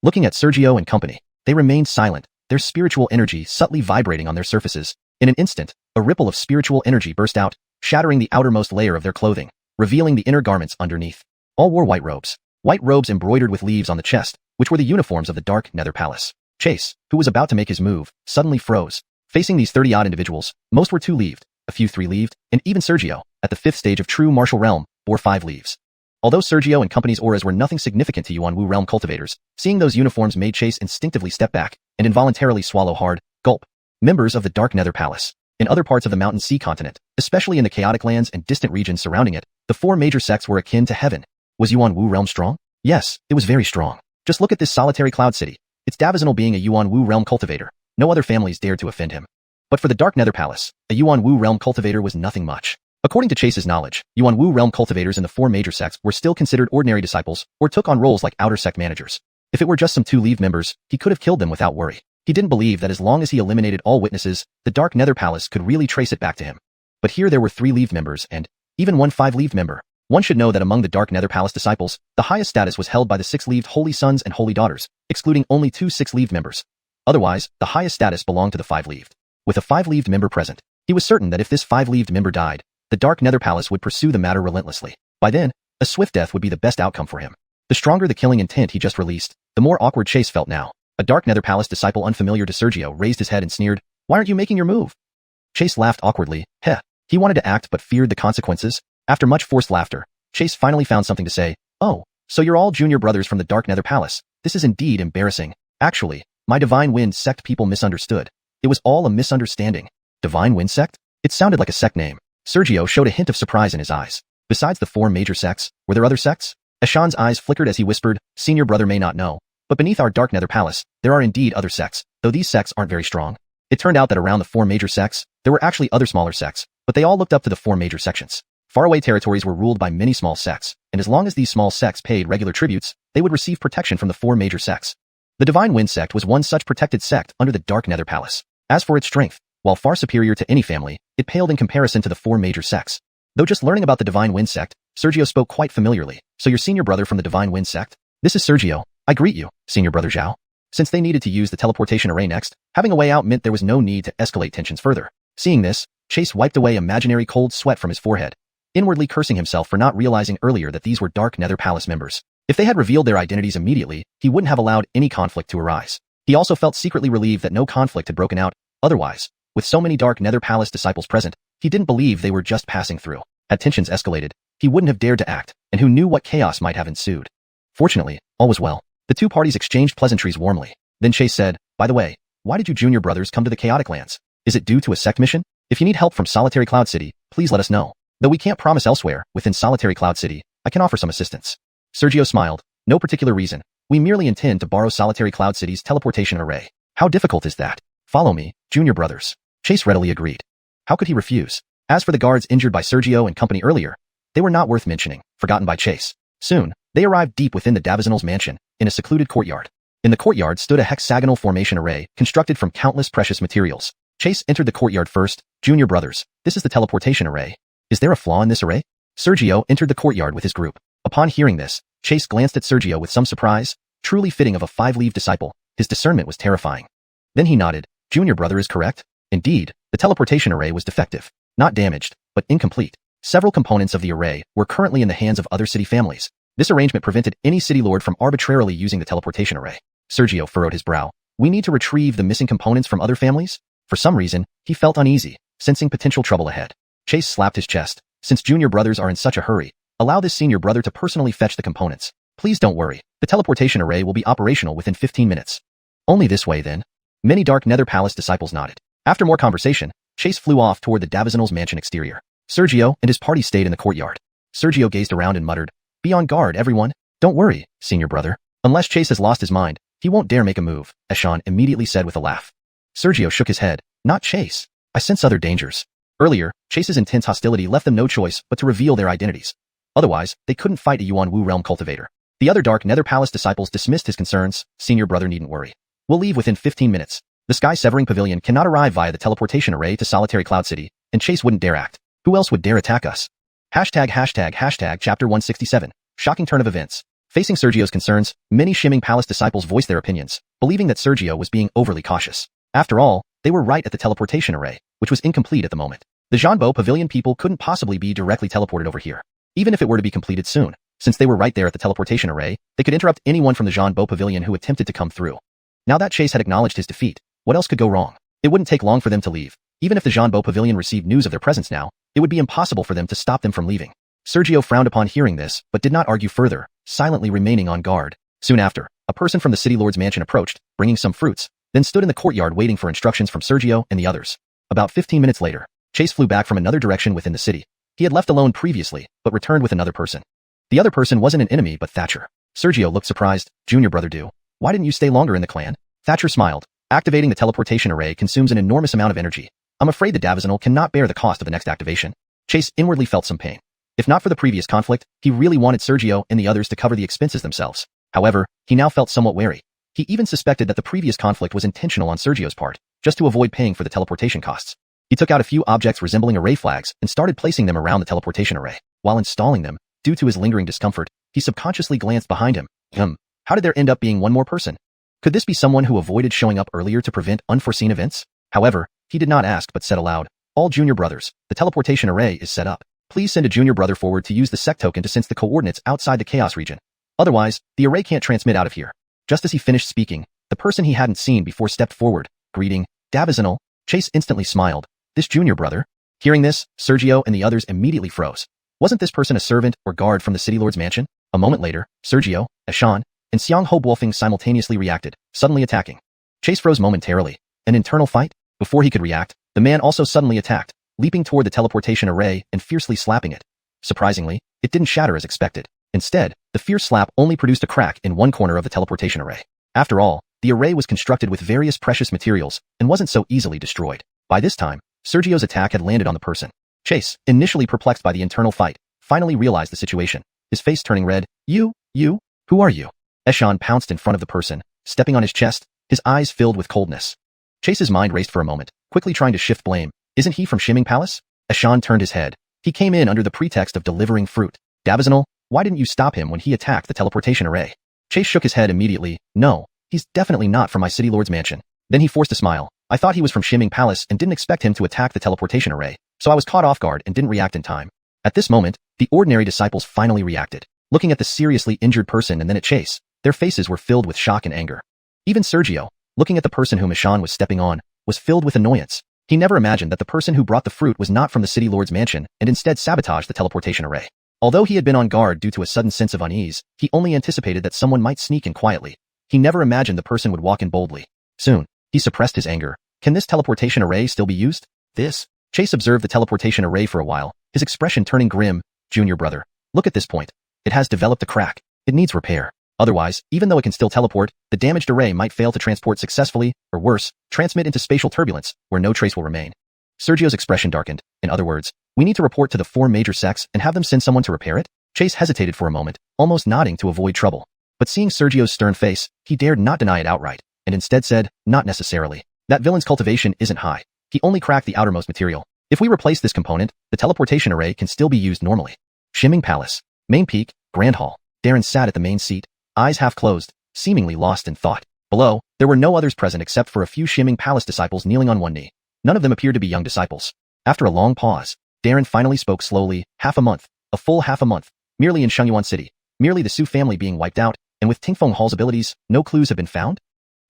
Looking at Sergio and company, they remained silent, their spiritual energy subtly vibrating on their surfaces. In an instant, a ripple of spiritual energy burst out, shattering the outermost layer of their clothing, revealing the inner garments underneath. All wore white robes embroidered with leaves on the chest, which were the uniforms of the Dark Nether Palace. Chase, who was about to make his move, suddenly froze. Facing these 30-odd individuals, most were 2-leaved, a few 3-leaved, and even Sergio, at the 5th stage of true martial realm, bore 5 leaves. Although Sergio and company's auras were nothing significant to Yuan realm cultivators, seeing those uniforms made Chase instinctively step back and involuntarily swallow hard, gulp. Members of the Dark Nether Palace. In other parts of the Mountain Sea continent, especially in the Chaotic Lands and distant regions surrounding it, the 4 major sects were akin to heaven. Was Yuan realm strong? Yes, it was very strong. Just look at this Solitary Cloud City. Its Davizonal being a Yuan realm cultivator, no other families dared to offend him. But for the Dark Nether Palace, a Yuan realm cultivator was nothing much. According to Chase's knowledge, Yuan realm cultivators in the 4 major sects were still considered ordinary disciples or took on roles like outer sect managers. If it were just some 2-leave members, he could have killed them without worry. He didn't believe that as long as he eliminated all witnesses, the Dark Nether Palace could really trace it back to him. But here there were 3-leaved members and even one 5-leaved member. One should know that among the Dark Nether Palace disciples, the highest status was held by the 6-leaved holy sons and holy daughters, excluding only 2 6-leaved members. Otherwise, the highest status belonged to the 5-leaved. With a 5-leaved member present, he was certain that if this 5-leaved member died, the Dark Nether Palace would pursue the matter relentlessly. By then, a swift death would be the best outcome for him. The stronger the killing intent he just released, the more awkward Chase felt now. A Dark Nether Palace disciple unfamiliar to Sergio raised his head and sneered, "Why aren't you making your move?" Chase laughed awkwardly. Heh. He wanted to act but feared the consequences. After much forced laughter, Chase finally found something to say. "Oh, so you're all junior brothers from the Dark Nether Palace. This is indeed embarrassing. Actually, my Divine Wind Sect people misunderstood. It was all a misunderstanding." Divine Wind Sect? It sounded like a sect name. Sergio showed a hint of surprise in his eyes. Besides the 4 major sects, were there other sects? Ashan's eyes flickered as he whispered, "Senior brother may not know, but beneath our Dark Nether Palace, there are indeed other sects, though these sects aren't very strong." It turned out that around the 4 major sects, there were actually other smaller sects, but they all looked up to the 4 major sections. Faraway territories were ruled by many small sects, and as long as these small sects paid regular tributes, they would receive protection from the 4 major sects. The Divine Wind Sect was one such protected sect under the Dark Nether Palace. As for its strength, while far superior to any family, it paled in comparison to the 4 major sects. Though just learning about the Divine Wind Sect, Sergio spoke quite familiarly. "So you're senior brother from the Divine Wind Sect?" "This is Sergio. I greet you, senior brother Zhao." Since they needed to use the teleportation array next, having a way out meant there was no need to escalate tensions further. Seeing this, Chase wiped away imaginary cold sweat from his forehead, inwardly cursing himself for not realizing earlier that these were Dark Nether Palace members. If they had revealed their identities immediately, he wouldn't have allowed any conflict to arise. He also felt secretly relieved that no conflict had broken out. Otherwise, with so many Dark Nether Palace disciples present, he didn't believe they were just passing through. Had tensions escalated, he wouldn't have dared to act, and who knew what chaos might have ensued. Fortunately, all was well. The 2 parties exchanged pleasantries warmly. Then Chase said, "By the way, why did you junior brothers come to the Chaotic Lands? Is it due to a sect mission? If you need help from Solitary Cloud City, please let us know. Though we can't promise elsewhere, within Solitary Cloud City, I can offer some assistance." Sergio smiled. "No particular reason. We merely intend to borrow Solitary Cloud City's teleportation array. How difficult is that? Follow me, junior brothers." Chase readily agreed. How could he refuse? As for the guards injured by Sergio and company earlier, they were not worth mentioning, forgotten by Chase. Soon, they arrived deep within the Davizonal's mansion, in a secluded courtyard. In the courtyard stood a hexagonal formation array constructed from countless precious materials. Chase entered the courtyard first. "Junior brothers, this is the teleportation array. Is there a flaw in this array?" Sergio entered the courtyard with his group. Upon hearing this, Chase glanced at Sergio with some surprise. Truly fitting of a 5-leaved disciple, his discernment was terrifying. Then he nodded. "Junior brother is correct. Indeed, the teleportation array was defective. Not damaged, but incomplete. Several components of the array were currently in the hands of other city families. This arrangement prevented any city lord from arbitrarily using the teleportation array." Sergio furrowed his brow. "We need to retrieve the missing components from other families?" For some reason, he felt uneasy, sensing potential trouble ahead. Chase slapped his chest. "Since junior brothers are in such a hurry, allow this senior brother to personally fetch the components. Please don't worry. The teleportation array will be operational within 15 minutes. "Only this way then?" Many Dark Nether Palace disciples nodded. After more conversation, Chase flew off toward the Davizonal's mansion exterior. Sergio and his party stayed in the courtyard. Sergio gazed around and muttered, "Be on guard, everyone. Don't worry, senior brother. Unless Chase has lost his mind, he won't dare make a move," Ashan immediately said with a laugh. Sergio shook his head. "Not Chase. I sense other dangers." Earlier, Chase's intense hostility left them no choice but to reveal their identities. Otherwise, they couldn't fight a Yuan Wu realm cultivator. The other Dark Nether Palace disciples dismissed his concerns. "Senior brother needn't worry. We'll leave within 15 minutes. The Sky-Severing Pavilion cannot arrive via the teleportation array to Solitary Cloud City, and Chase wouldn't dare act. Who else would dare attack us?" ##### Chapter 167. Shocking turn of events. Facing Sergio's concerns, many Shimming Palace disciples voiced their opinions, believing that Sergio was being overly cautious. After all, they were right at the teleportation array, which was incomplete at the moment. The Zhanbo Pavilion people couldn't possibly be directly teleported over here. Even if it were to be completed soon, since they were right there at the teleportation array, they could interrupt anyone from the Zhanbo Pavilion who attempted to come through. Now that Chase had acknowledged his defeat, what else could go wrong? It wouldn't take long for them to leave. Even if the Zhanbo Pavilion received news of their presence now, it would be impossible for them to stop them from leaving. Sergio frowned upon hearing this, but did not argue further, silently remaining on guard. Soon after, a person from the city lord's mansion approached, bringing some fruits, then stood in the courtyard waiting for instructions from Sergio and the others. About 15 minutes later, Chase flew back from another direction within the city. He had left alone previously, but returned with another person. The other person wasn't an enemy but Thatcher. Sergio looked surprised. "Junior brother Do, why didn't you stay longer in the clan?" Thatcher smiled. "Activating the teleportation array consumes an enormous amount of energy. I'm afraid the Davizonal cannot bear the cost of the next activation." Chase inwardly felt some pain. If not for the previous conflict, he really wanted Sergio and the others to cover the expenses themselves. However, he now felt somewhat wary. He even suspected that the previous conflict was intentional on Sergio's part, just to avoid paying for the teleportation costs. He took out a few objects resembling array flags and started placing them around the teleportation array. While installing them, due to his lingering discomfort, he subconsciously glanced behind him. How did there end up being one more person? Could this be someone who avoided showing up earlier to prevent unforeseen events? However, he did not ask but said aloud, "All junior brothers, the teleportation array is set up. Please send a junior brother forward to use the sec token to sense the coordinates outside the chaos region. Otherwise, the array can't transmit out of here." Just as he finished speaking, the person he hadn't seen before stepped forward, greeting, "Davizanal." Chase instantly smiled. This junior brother? Hearing this, Sergio and the others immediately froze. Wasn't this person a servant or guard from the city lord's mansion? A moment later, Sergio, Ashan, and Xiang Wolfing simultaneously reacted, suddenly attacking. Chase froze momentarily. An internal fight? Before he could react, the man also suddenly attacked, leaping toward the teleportation array and fiercely slapping it. Surprisingly, it didn't shatter as expected. Instead, the fierce slap only produced a crack in one corner of the teleportation array. After all, the array was constructed with various precious materials and wasn't so easily destroyed. By this time, Sergio's attack had landed on the person. Chase, initially perplexed by the internal fight, finally realized the situation, his face turning red. You, who are you? Eshan pounced in front of the person, stepping on his chest, his eyes filled with coldness. Chase's mind raced for a moment, quickly trying to shift blame. Isn't he from Xianxia Palace? Eshan turned his head. He came in under the pretext of delivering fruit. Davizanal, why didn't you stop him when he attacked the teleportation array? Chase shook his head immediately. No, he's definitely not from my city lord's mansion. Then he forced a smile. I thought he was from Xianxia Palace and didn't expect him to attack the teleportation array, so I was caught off guard and didn't react in time. At this moment, the ordinary disciples finally reacted, looking at the seriously injured person and then at Chase. Their faces were filled with shock and anger. Even Sergio, looking at the person whom Ashan was stepping on, was filled with annoyance. He never imagined that the person who brought the fruit was not from the city lord's mansion and instead sabotaged the teleportation array. Although he had been on guard due to a sudden sense of unease, he only anticipated that someone might sneak in quietly. He never imagined the person would walk in boldly. Soon, he suppressed his anger. Can this teleportation array still be used? Chase observed the teleportation array for a while, his expression turning grim. Junior brother, look at this point. It has developed a crack. It needs repair. Otherwise, even though it can still teleport, the damaged array might fail to transport successfully, or worse, transmit into spatial turbulence, where no trace will remain. Sergio's expression darkened. In other words, we need to report to the 4 major sects and have them send someone to repair it? Chase hesitated for a moment, almost nodding to avoid trouble. But seeing Sergio's stern face, he dared not deny it outright, and instead said, not necessarily. That villain's cultivation isn't high. He only cracked the outermost material. If we replace this component, the teleportation array can still be used normally. Xianxia Palace. Main peak, Grand Hall. Darren sat at the main seat, eyes half closed, seemingly lost in thought. Below, there were no others present except for a few Xianxia Palace disciples kneeling on one knee. None of them appeared to be young disciples. After a long pause, Darren finally spoke slowly. A full half a month, merely in Shengyuan City, merely the Su family being wiped out, and with Tingfeng Hall's abilities, no clues have been found?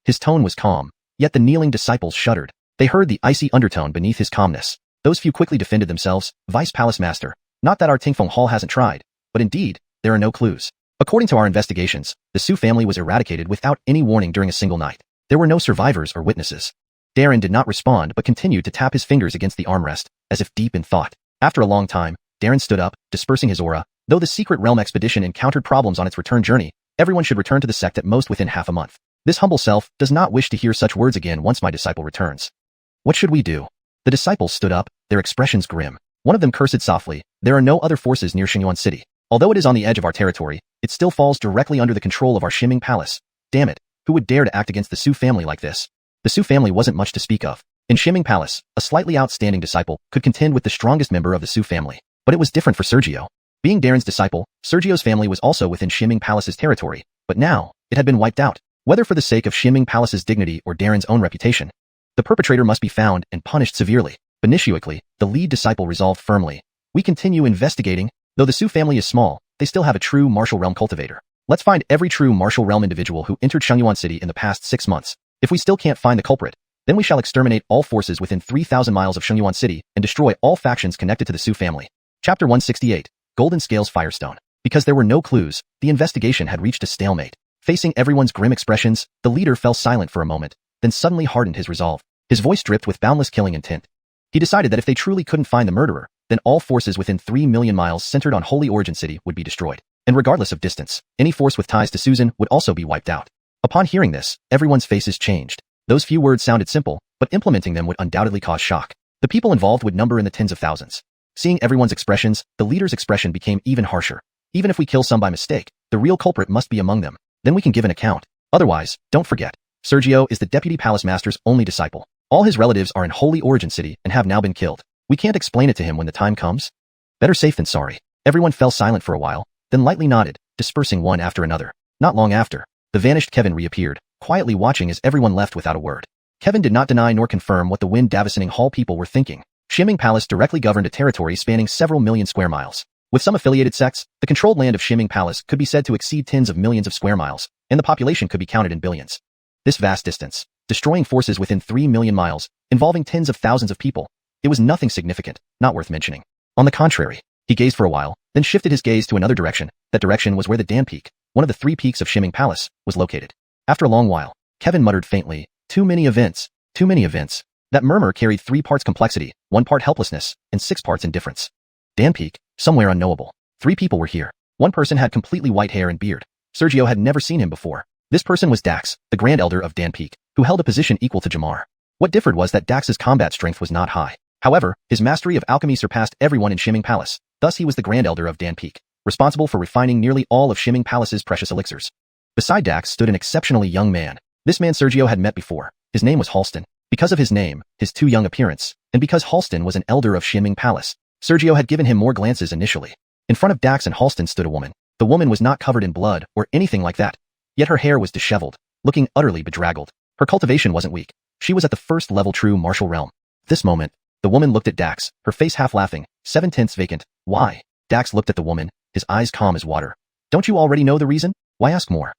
His tone was calm, yet the kneeling disciples shuddered. They heard the icy undertone beneath his calmness. Those few quickly defended themselves. Vice Palace Master, not that our Tingfeng Hall hasn't tried, but indeed, there are no clues. According to our investigations, the Su family was eradicated without any warning during a single night. There were no survivors or witnesses. Darren did not respond but continued to tap his fingers against the armrest, as if deep in thought. After a long time, Darren stood up, dispersing his aura. Though the Secret Realm expedition encountered problems on its return journey, everyone should return to the sect at most within half a month. This humble self does not wish to hear such words again once my disciple returns. What should we do? The disciples stood up, their expressions grim. One of them cursed softly. There are no other forces near Shengyuan City. Although it is on the edge of our territory, it still falls directly under the control of our Xianxia Palace. Damn it, who would dare to act against the Su family like this? The Su family wasn't much to speak of. In Xianxia Palace, a slightly outstanding disciple could contend with the strongest member of the Su family. But it was different for Sergio. Being Darren's disciple, Sergio's family was also within Xianxia Palace's territory, but now, it had been wiped out. Whether for the sake of Xianxia Palace's dignity or Darren's own reputation, the perpetrator must be found and punished severely. Benishioically, the lead disciple resolved firmly. We continue investigating. Though the Su family is small, they still have a true martial realm cultivator. Let's find every true martial realm individual who entered Shengyuan City in the past 6 months. If we still can't find the culprit, then we shall exterminate all forces within 3,000 miles of Shengyuan City and destroy all factions connected to the Su family. Chapter 168. Golden Scales Firestone. Because there were no clues, the investigation had reached a stalemate. Facing everyone's grim expressions, the leader fell silent for a moment, then suddenly hardened his resolve. His voice dripped with boundless killing intent. He decided that if they truly couldn't find the murderer, then all forces within 3 million miles centered on Holy Origin City would be destroyed. And regardless of distance, any force with ties to Susan would also be wiped out. Upon hearing this, everyone's faces changed. Those few words sounded simple, but implementing them would undoubtedly cause shock. The people involved would number in the tens of thousands. Seeing everyone's expressions, the leader's expression became even harsher. Even if we kill some by mistake, the real culprit must be among them. Then we can give an account. Otherwise, don't forget, Sergio is the Deputy Palace Master's only disciple. All his relatives are in Holy Origin City and have now been killed. We can't explain it to him when the time comes. Better safe than sorry. Everyone fell silent for a while, then lightly nodded, dispersing one after another. Not long after, the vanished Kevin reappeared, quietly watching as everyone left without a word. Kevin did not deny nor confirm what the Wind Davisoning Hall people were thinking. Shiming Palace directly governed a territory spanning several million square miles. With some affiliated sects, the controlled land of Shiming Palace could be said to exceed tens of millions of square miles, and the population could be counted in billions. This vast distance, destroying forces within 3 million miles, involving tens of thousands of people, it was nothing significant, not worth mentioning. On the contrary, he gazed for a while, then shifted his gaze to another direction. That direction was where the Dan Peak, one of the 3 peaks of Shiming Palace, was located. After a long while, Kevin muttered faintly, too many events. Too many events. That murmur carried 3 parts complexity, 1 part helplessness, and 6 parts indifference. Dan Peak, somewhere unknowable. 3 people were here. 1 person had completely white hair and beard. Sergio had never seen him before. This person was Dax, the Grand Elder of Dan Peak, who held a position equal to Jamar. What differed was that Dax's combat strength was not high. However, his mastery of alchemy surpassed everyone in Shiming Palace, thus he was the Grand Elder of Dan Peak, responsible for refining nearly all of Shiming Palace's precious elixirs. Beside Dax stood an exceptionally young man. This man Sergio had met before. His name was Halston. Because of his name, his too young appearance, and because Halston was an elder of Shiming Palace, Sergio had given him more glances initially. In front of Dax and Halston stood a woman. The woman was not covered in blood or anything like that, yet her hair was disheveled, looking utterly bedraggled. Her cultivation wasn't weak. She was at the first level true martial realm. At this moment, the woman looked at Dax, her face half laughing, 7/10 vacant. Why? Dax looked at the woman, his eyes calm as water. Don't you already know the reason? Why ask more?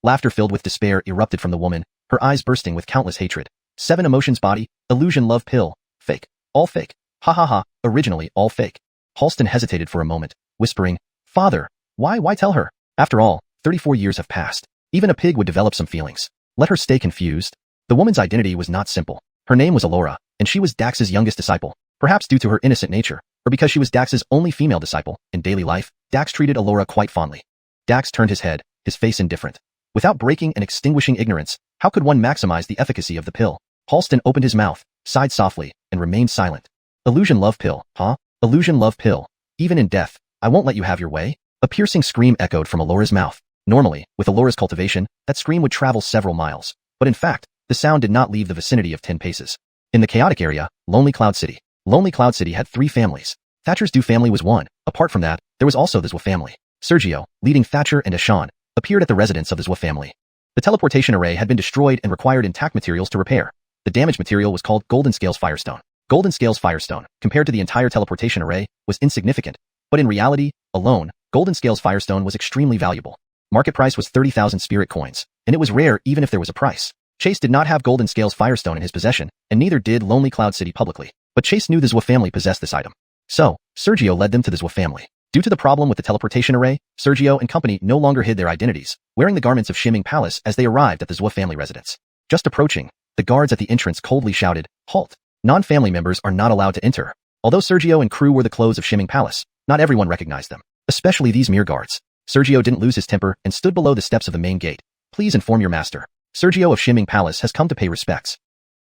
Laughter filled with despair erupted from the woman, her eyes bursting with countless hatred. 7 emotions body, illusion love pill, fake, all fake, ha ha ha, originally all fake. Halston hesitated for a moment, whispering, Father, why tell her? After all, 34 years have passed. Even a pig would develop some feelings. Let her stay confused. The woman's identity was not simple. Her name was Alora, and she was Dax's youngest disciple. Perhaps due to her innocent nature, or because she was Dax's only female disciple, in daily life, Dax treated Alora quite fondly. Dax turned his head, his face indifferent. Without breaking and extinguishing ignorance, how could one maximize the efficacy of the pill? Halston opened his mouth, sighed softly, and remained silent. Illusion love pill, huh? Illusion love pill. Even in death, I won't let you have your way. A piercing scream echoed from Alora's mouth. Normally, with Alora's cultivation, that scream would travel several miles. But in fact, the sound did not leave the vicinity of 10 paces. In the chaotic area, Lonely Cloud City. Lonely Cloud City had 3 families. Thatcher's Du family was one. Apart from that, there was also the Zwa family. Sergio, leading Thatcher and Ashan, appeared at the residence of the Zwa family. The teleportation array had been destroyed and required intact materials to repair. The damaged material was called Golden Scales Firestone. Golden Scales Firestone, compared to the entire teleportation array, was insignificant. But in reality, alone, Golden Scales Firestone was extremely valuable. Market price was 30,000 spirit coins, and it was rare even if there was a price. Chase did not have Golden Scales Firestone in his possession, and neither did Lonely Cloud City publicly. But Chase knew the Zwa family possessed this item. So, Sergio led them to the Zwa family. Due to the problem with the teleportation array, Sergio and company no longer hid their identities, wearing the garments of Shiming Palace as they arrived at the Zwa family residence. Just approaching, the guards at the entrance coldly shouted, Halt! Non-family members are not allowed to enter. Although Sergio and crew wore the clothes of Shiming Palace, not everyone recognized them, especially these mere guards. Sergio didn't lose his temper and stood below the steps of the main gate. Please inform your master. Sergio of Shiming Palace has come to pay respects.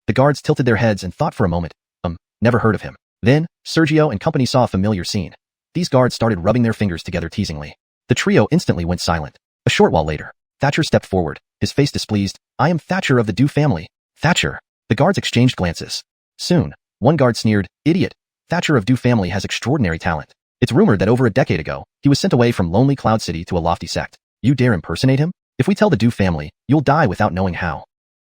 The guards tilted their heads and thought for a moment, never heard of him. Then, Sergio and company saw a familiar scene. These guards started rubbing their fingers together teasingly. The trio instantly went silent. A short while later, Thatcher stepped forward, his face displeased. I am Thatcher of the Du family. Thatcher. The guards exchanged glances. Soon, one guard sneered, Idiot. Thatcher of Du family has extraordinary talent. It's rumored that over a decade ago, he was sent away from Lonely Cloud City to a lofty sect. You dare impersonate him? If we tell the Du family, you'll die without knowing how.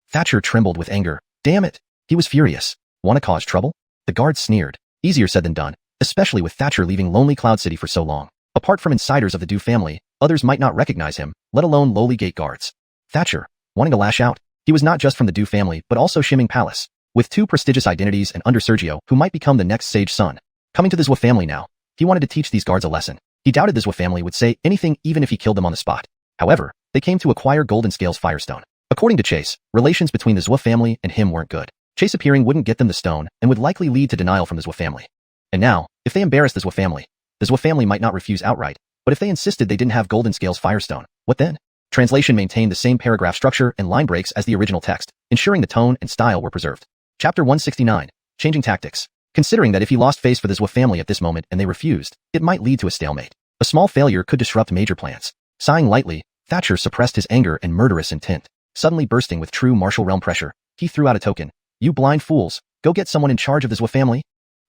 Thatcher trembled with anger. Damn it. He was furious. Want to cause trouble? The guards sneered. Easier said than done, especially with Thatcher leaving Lonely Cloud City for so long. Apart from insiders of the Du family, others might not recognize him, let alone lowly gate guards. Thatcher, wanting to lash out, he was not just from the Du family but also Shiming Palace, with 2 prestigious identities and under Sergio who might become the next sage son. Coming to the Zwa family now, he wanted to teach these guards a lesson. He doubted the Zwa family would say anything even if he killed them on the spot. However, they came to acquire Golden Scales Firestone. According to Chase, relations between the Zwa family and him weren't good. Chase appearing wouldn't get them the stone and would likely lead to denial from the Zwa family. And now, if they embarrassed the Zwa family might not refuse outright, but if they insisted they didn't have Golden Scales Firestone, what then? Translation maintained the same paragraph structure and line breaks as the original text, ensuring the tone and style were preserved. Chapter 169, Changing Tactics. Considering that if he lost face for the Zwa family at this moment and they refused, it might lead to a stalemate. A small failure could disrupt major plans. Sighing lightly, Thatcher suppressed his anger and murderous intent. Suddenly bursting with true martial realm pressure, he threw out a token. You blind fools, go get someone in charge of the Zhou family.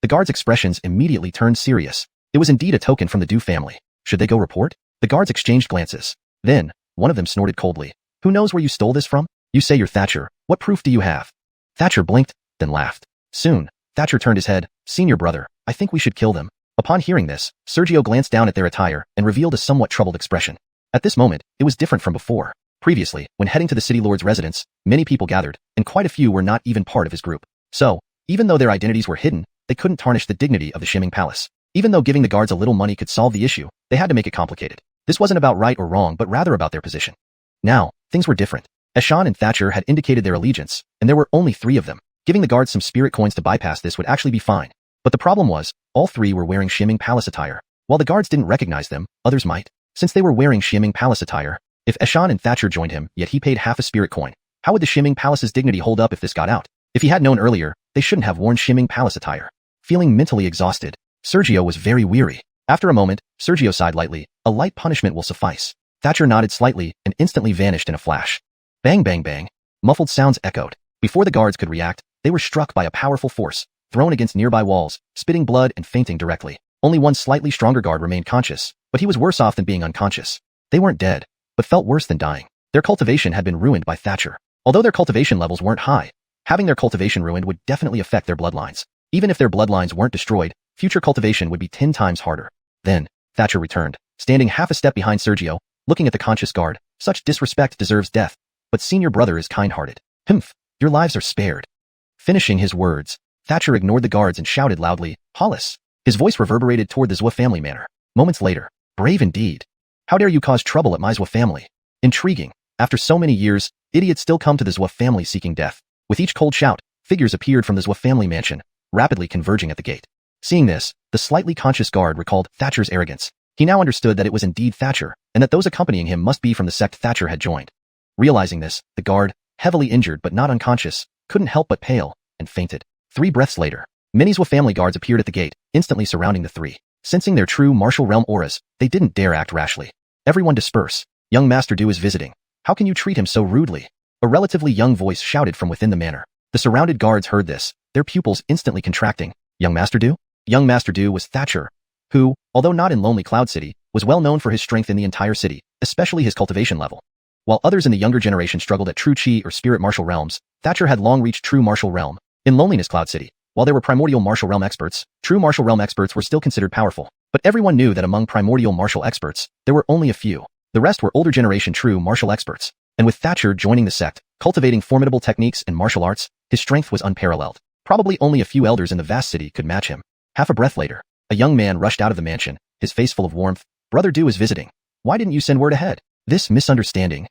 The guards' expressions immediately turned serious. It was indeed a token from the Du family. Should they go report? The guards exchanged glances. Then, one of them snorted coldly. Who knows where you stole this from? You say you're Thatcher. What proof do you have? Thatcher blinked, then laughed. Soon, Thatcher turned his head. Senior brother, I think we should kill them. Upon hearing this, Sergio glanced down at their attire and revealed a somewhat troubled expression. At this moment, it was different from before. Previously, when heading to the city lord's residence, many people gathered, and quite a few were not even part of his group. So, even though their identities were hidden, they couldn't tarnish the dignity of the Xianxia Palace. Even though giving the guards a little money could solve the issue, they had to make it complicated. This wasn't about right or wrong but rather about their position. Now, things were different. Eshan and Thatcher had indicated their allegiance, and there were only 3 of them. Giving the guards some spirit coins to bypass this would actually be fine. But the problem was, all 3 were wearing Xianxia Palace attire. While the guards didn't recognize them, others might. Since they were wearing Xianxia Palace attire, if Eshan and Thatcher joined him, yet he paid half a spirit coin, how would the Xianxia Palace's dignity hold up if this got out? If he had known earlier, they shouldn't have worn Xianxia Palace attire. Feeling mentally exhausted, Sergio was very weary. After a moment, Sergio sighed lightly. A light punishment will suffice. Thatcher nodded slightly and instantly vanished in a flash. Bang bang bang. Muffled sounds echoed. Before the guards could react, they were struck by a powerful force, thrown against nearby walls, spitting blood and fainting directly. Only one slightly stronger guard remained conscious, but he was worse off than being unconscious. They weren't dead, but felt worse than dying. Their cultivation had been ruined by Thatcher. Although their cultivation levels weren't high, having their cultivation ruined would definitely affect their bloodlines. Even if their bloodlines weren't destroyed, future cultivation would be 10 times harder. Then, Thatcher returned, standing half a step behind Sergio, looking at the conscious guard. Such disrespect deserves death, but senior brother is kind-hearted. Humph, your lives are spared. Finishing his words, Thatcher ignored the guards and shouted loudly, Hollis. His voice reverberated toward the Zhou family manor. Moments later, brave indeed. How dare you cause trouble at my Zhou family? Intriguing. After so many years, idiots still come to the Zhou family seeking death. With each cold shout, figures appeared from the Zhou family mansion, rapidly converging at the gate. Seeing this, the slightly conscious guard recalled Thatcher's arrogance. He now understood that it was indeed Thatcher, and that those accompanying him must be from the sect Thatcher had joined. Realizing this, the guard, heavily injured but not unconscious, couldn't help but pale, and fainted. 3 breaths later, many Zhou family guards appeared at the gate, instantly surrounding the 3. Sensing their true martial realm auras, they didn't dare act rashly. Everyone disperse. Young Master Du is visiting. How can you treat him so rudely? A relatively young voice shouted from within the manor. The surrounded guards heard this, their pupils instantly contracting. Young Master Du? Young Master Du was Thatcher, who, although not in Lonely Cloud City, was well known for his strength in the entire city, especially his cultivation level. While others in the younger generation struggled at true chi or spirit martial realms, Thatcher had long reached true martial realm. In Loneliness Cloud City, while there were primordial martial realm experts, true martial realm experts were still considered powerful. But everyone knew that among primordial martial experts, there were only a few. The rest were older generation true martial experts. And with Thatcher joining the sect, cultivating formidable techniques and martial arts, his strength was unparalleled. Probably only a few elders in the vast city could match him. Half a breath later, a young man rushed out of the mansion, his face full of warmth. Brother Du is visiting. Why didn't you send word ahead? This misunderstanding.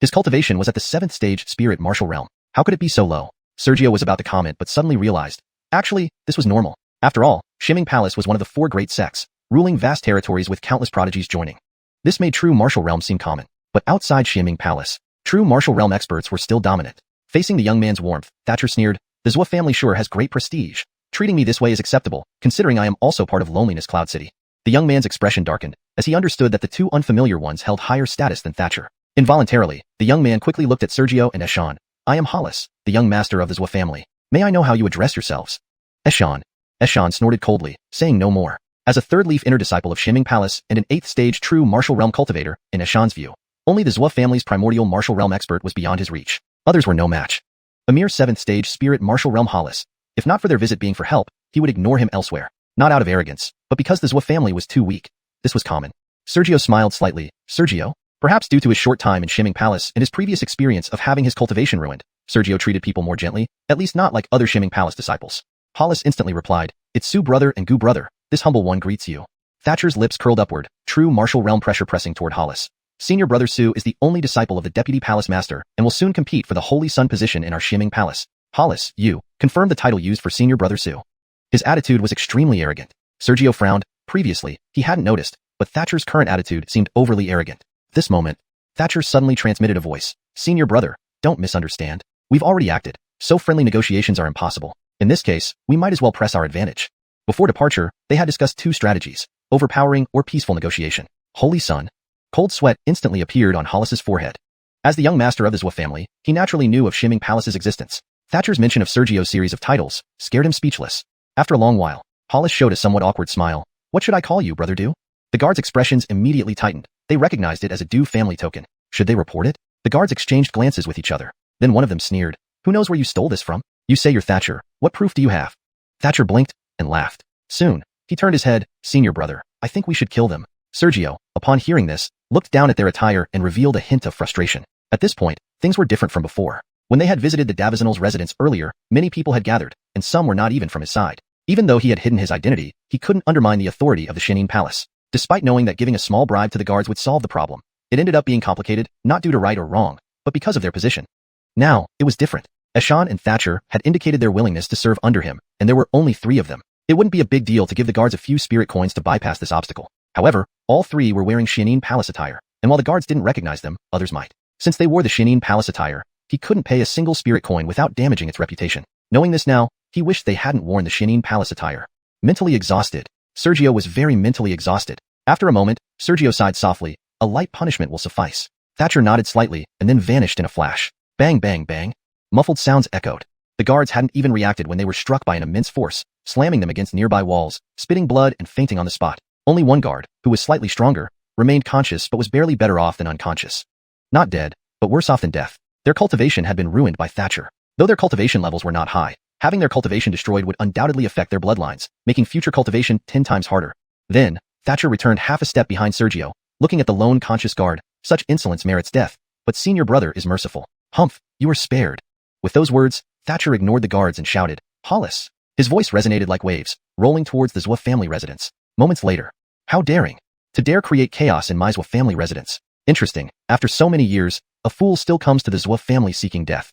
His cultivation was at the 7th stage spirit martial realm. How could it be so low? Sergio was about to comment but suddenly realized. Actually, this was normal. After all, Xianxia Palace was one of the 4 great sects, ruling vast territories with countless prodigies joining. This made true martial realm seem common. But outside Xianxia Palace, true martial realm experts were still dominant. Facing the young man's warmth, Thatcher sneered, the Zhou family sure has great prestige. Treating me this way is acceptable, considering I am also part of Loneliness Cloud City. The young man's expression darkened, as he understood that the 2 unfamiliar ones held higher status than Thatcher. Involuntarily, the young man quickly looked at Sergio and Eshan. I am Hollis, the young master of the Zhou family. May I know how you address yourselves? Eshan. Eshan snorted coldly, saying no more. As a 3rd leaf inner disciple of Xianxia Palace and an 8th stage true martial realm cultivator, in Eshan's view, only the Zhou family's primordial martial realm expert was beyond his reach. Others were no match. A mere 7th stage spirit martial realm Hollis. If not for their visit being for help, he would ignore him elsewhere. Not out of arrogance, but because the Zhou family was too weak. This was common. Sergio smiled slightly. Sergio? Perhaps due to his short time in Xianxia Palace and his previous experience of having his cultivation ruined, Sergio treated people more gently, at least not like other Xianxia Palace disciples. Hollis instantly replied, It's Su brother and Gu brother, this humble one greets you. Thatcher's lips curled upward, true martial realm pressure pressing toward Hollis. Senior brother Su is the only disciple of the Deputy Palace Master and will soon compete for the Holy Sun position in our Xianxia Palace. Hollis, you, confirmed the title used for Senior brother Su. His attitude was extremely arrogant. Sergio frowned. Previously, he hadn't noticed, but Thatcher's current attitude seemed overly arrogant. This moment, Thatcher suddenly transmitted a voice. Senior brother, don't misunderstand. We've already acted, so friendly negotiations are impossible. In this case, we might as well press our advantage. Before departure, they had discussed 2 strategies, overpowering or peaceful negotiation. Holy Sun. Cold sweat instantly appeared on Hollis's forehead. As the young master of the Zhou family, he naturally knew of Shiming Palace's existence. Thatcher's mention of Sergio's series of titles scared him speechless. After a long while, Hollis showed a somewhat awkward smile. What should I call you, Brother Du? The guards' expressions immediately tightened. They recognized it as a Du family token. Should they report it? The guards exchanged glances with each other. Then one of them sneered. Who knows where you stole this from? You say you're Thatcher. What proof do you have? Thatcher blinked and laughed. Soon, he turned his head. Senior brother, I think we should kill them. Sergio, upon hearing this, looked down at their attire and revealed a hint of frustration. At this point, things were different from before. When they had visited the Davizanal's residence earlier, many people had gathered, and some were not even from his side. Even though he had hidden his identity, he couldn't undermine the authority of the Xianxia Palace. Despite knowing that giving a small bribe to the guards would solve the problem, it ended up being complicated, not due to right or wrong, but because of their position. Now, it was different. Eshan and Thatcher had indicated their willingness to serve under him, and there were only 3 of them. It wouldn't be a big deal to give the guards a few spirit coins to bypass this obstacle. However, all 3 were wearing Xianxia Palace attire, and while the guards didn't recognize them, others might. Since they wore the Xianxia Palace attire, he couldn't pay a single spirit coin without damaging its reputation. Knowing this now, he wished they hadn't worn the Xianxia Palace attire. Mentally exhausted. Sergio was very mentally exhausted. After a moment, Sergio sighed softly. A light punishment will suffice. Thatcher nodded slightly and then vanished in a flash. Bang, bang, bang. Muffled sounds echoed. The guards hadn't even reacted when they were struck by an immense force, slamming them against nearby walls, spitting blood and fainting on the spot. Only one guard, who was slightly stronger, remained conscious but was barely better off than unconscious. Not dead, but worse off than death. Their cultivation had been ruined by Thatcher. Though their cultivation levels were not high, having their cultivation destroyed would undoubtedly affect their bloodlines, making future cultivation 10 times harder. Then, Thatcher returned half a step behind Sergio, looking at the lone conscious guard. Such insolence merits death, but senior brother is merciful. Humph, you are spared. With those words, Thatcher ignored the guards and shouted, Hollis. His voice resonated like waves, rolling towards the Zhou family residence. Moments later. How daring. To dare create chaos in my Zhou family residence. Interesting, after so many years, a fool still comes to the Zhou family seeking death.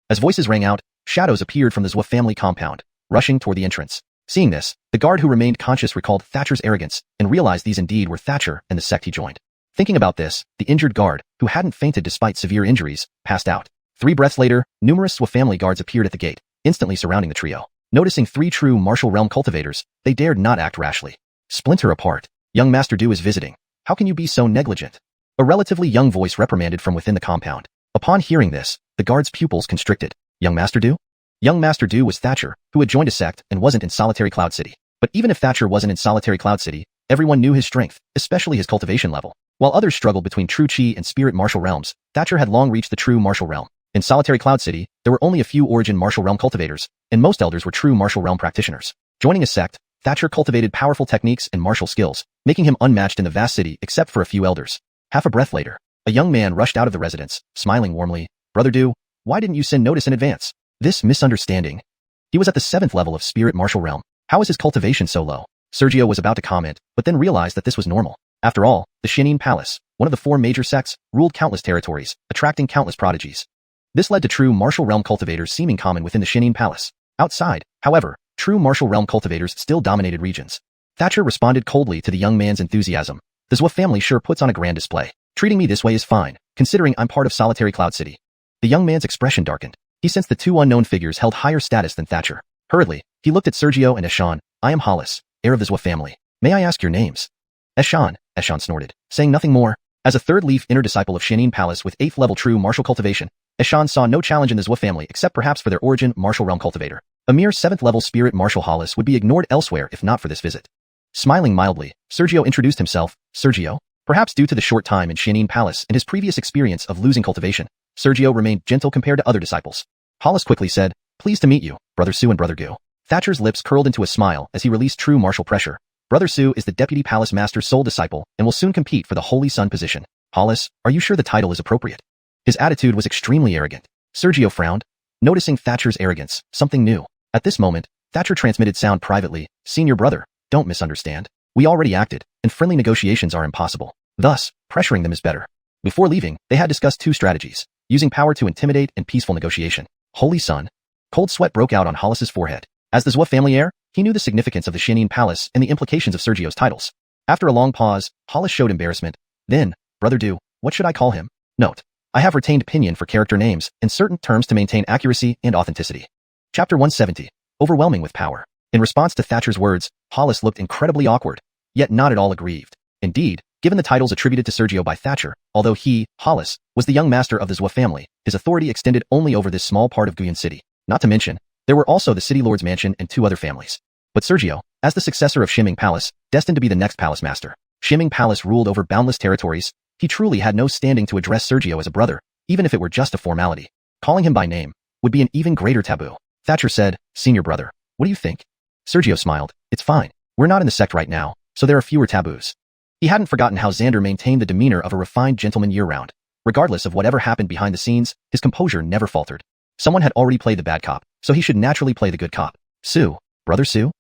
As voices rang out, shadows appeared from the Zhou family compound, rushing toward the entrance. Seeing this, the guard who remained conscious recalled Thatcher's arrogance and realized these indeed were Thatcher and the sect he joined. Thinking about this, the injured guard, who hadn't fainted despite severe injuries, passed out. 3 breaths later, numerous Zhou family guards appeared at the gate, instantly surrounding the trio. Noticing 3 true martial realm cultivators, they dared not act rashly. Splinter apart. Young Master Du is visiting. How can you be so negligent? A relatively young voice reprimanded from within the compound. Upon hearing this, the guard's pupils constricted. Young Master Du? Young Master Du was Thatcher, who had joined a sect and wasn't in Solitary Cloud City. But even if Thatcher wasn't in Solitary Cloud City, everyone knew his strength, especially his cultivation level. While others struggled between true Qi and spirit martial realms, Thatcher had long reached the true martial realm. In Solitary Cloud City, there were only a few origin martial realm cultivators, and most elders were true martial realm practitioners. Joining a sect, Thatcher cultivated powerful techniques and martial skills, making him unmatched in the vast city except for a few elders. Half a breath later, a young man rushed out of the residence, smiling warmly. Brother Du, why didn't you send notice in advance? This misunderstanding. He was at the 7th level of spirit martial realm. How is his cultivation so low? Sergio was about to comment, but then realized that this was normal. After all, the Xianxia Palace, one of the 4 major sects, ruled countless territories, attracting countless prodigies. This led to true martial realm cultivators seeming common within the Xianxia Palace. Outside, however, true martial realm cultivators still dominated regions. Thatcher responded coldly to the young man's enthusiasm. The Zhou family sure puts on a grand display. Treating me this way is fine, considering I'm part of Solitary Cloud City. The young man's expression darkened. He sensed the 2 unknown figures held higher status than Thatcher. Hurriedly, he looked at Sergio and Eshan. I am Hollis, heir of the Zhou family. May I ask your names? Eshan snorted, saying nothing more. As a 3rd leaf inner disciple of Xianxia Palace with 8th level true martial cultivation, Eshan saw no challenge in the Zhou family except perhaps for their origin martial realm cultivator. A mere 7th level spirit martial Hollis would be ignored elsewhere if not for this visit. Smiling mildly, Sergio introduced himself. Sergio? Perhaps due to the short time in Xianxia Palace and his previous experience of losing cultivation, Sergio remained gentle compared to other disciples. Hollis quickly said, pleased to meet you, Brother Su and Brother Gu. Thatcher's lips curled into a smile as he released true martial pressure. Brother Su is the Deputy Palace Master's sole disciple and will soon compete for the Holy Sun position. Hollis, are you sure the title is appropriate? His attitude was extremely arrogant. Sergio frowned, noticing Thatcher's arrogance, something new. At this moment, Thatcher transmitted sound privately. Senior brother, don't misunderstand. We already acted, and friendly negotiations are impossible. Thus, pressuring them is better. Before leaving, they had discussed 2 strategies, using power to intimidate and peaceful negotiation. Holy Sun. Cold sweat broke out on Hollis's forehead. As the Zhou family heir, he knew the significance of the Xianxia Palace and the implications of Sergio's titles. After a long pause, Hollis showed embarrassment. Then, Brother Du, what should I call him? Note. I have retained pinyin for character names and certain terms to maintain accuracy and authenticity. Chapter 170. Overwhelming with power. In response to Thatcher's words, Hollis looked incredibly awkward, yet not at all aggrieved. Indeed, Given the titles attributed to Sergio by Thatcher, although he, Hollis, was the young master of the Zhua family, his authority extended only over this small part of Guiyuan City. Not to mention, there were also the city lord's mansion and 2 other families. But Sergio, as the successor of Shiming Palace, destined to be the next palace master. Shiming Palace ruled over boundless territories. He truly had no standing to address Sergio as a brother, even if it were just a formality. Calling him by name would be an even greater taboo. Thatcher said, "Senior brother, what do you think?" Sergio smiled. "It's fine. We're not in the sect right now, so there are fewer taboos." He hadn't forgotten how Xander maintained the demeanor of a refined gentleman year-round. Regardless of whatever happened behind the scenes, his composure never faltered. Someone had already played the bad cop, so he should naturally play the good cop. "Sue, brother Sue?"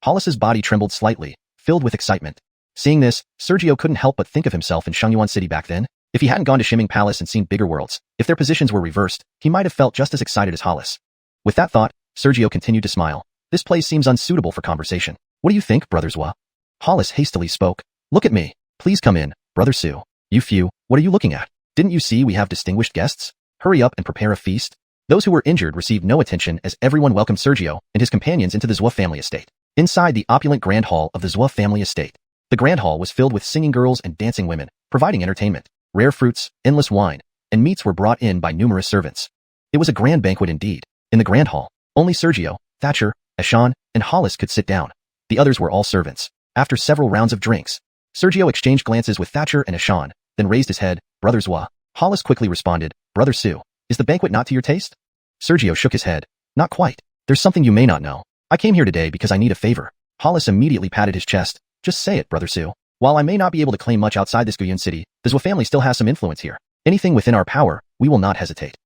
Hollis's body trembled slightly, filled with excitement. Seeing this, Sergio couldn't help but think of himself in Shengyuan City back then. If he hadn't gone to Shiming Palace and seen bigger worlds, if their positions were reversed, he might have felt just as excited as Hollis. With that thought, Sergio continued to smile. "This place seems unsuitable for conversation. What do you think, Brother Zhua?" Hollis hastily spoke. "Look at me. Please come in, Brother Sue. You few, what are you looking at? Didn't you see we have distinguished guests? Hurry up and prepare a feast." Those who were injured received no attention as everyone welcomed Sergio and his companions into the Zhua family estate. Inside the opulent grand hall of the Zhua family estate, the grand hall was filled with singing girls and dancing women, providing entertainment. Rare fruits, endless wine, and meats were brought in by numerous servants. It was a grand banquet indeed. In the grand hall, only Sergio, Thatcher, Ashan, and Hollis could sit down. The others were all servants. After several rounds of drinks, Sergio exchanged glances with Thatcher and Ashan, then raised his head. "Brother Zhua." Hollis quickly responded, "Brother Sue, is the banquet not to your taste?" Sergio shook his head. "Not quite. There's something you may not know. I came here today because I need a favor." Hollis immediately patted his chest. "Just say it, Brother Sue. While I may not be able to claim much outside this Guiyuan City, the Zhua family still has some influence here. Anything within our power, we will not hesitate."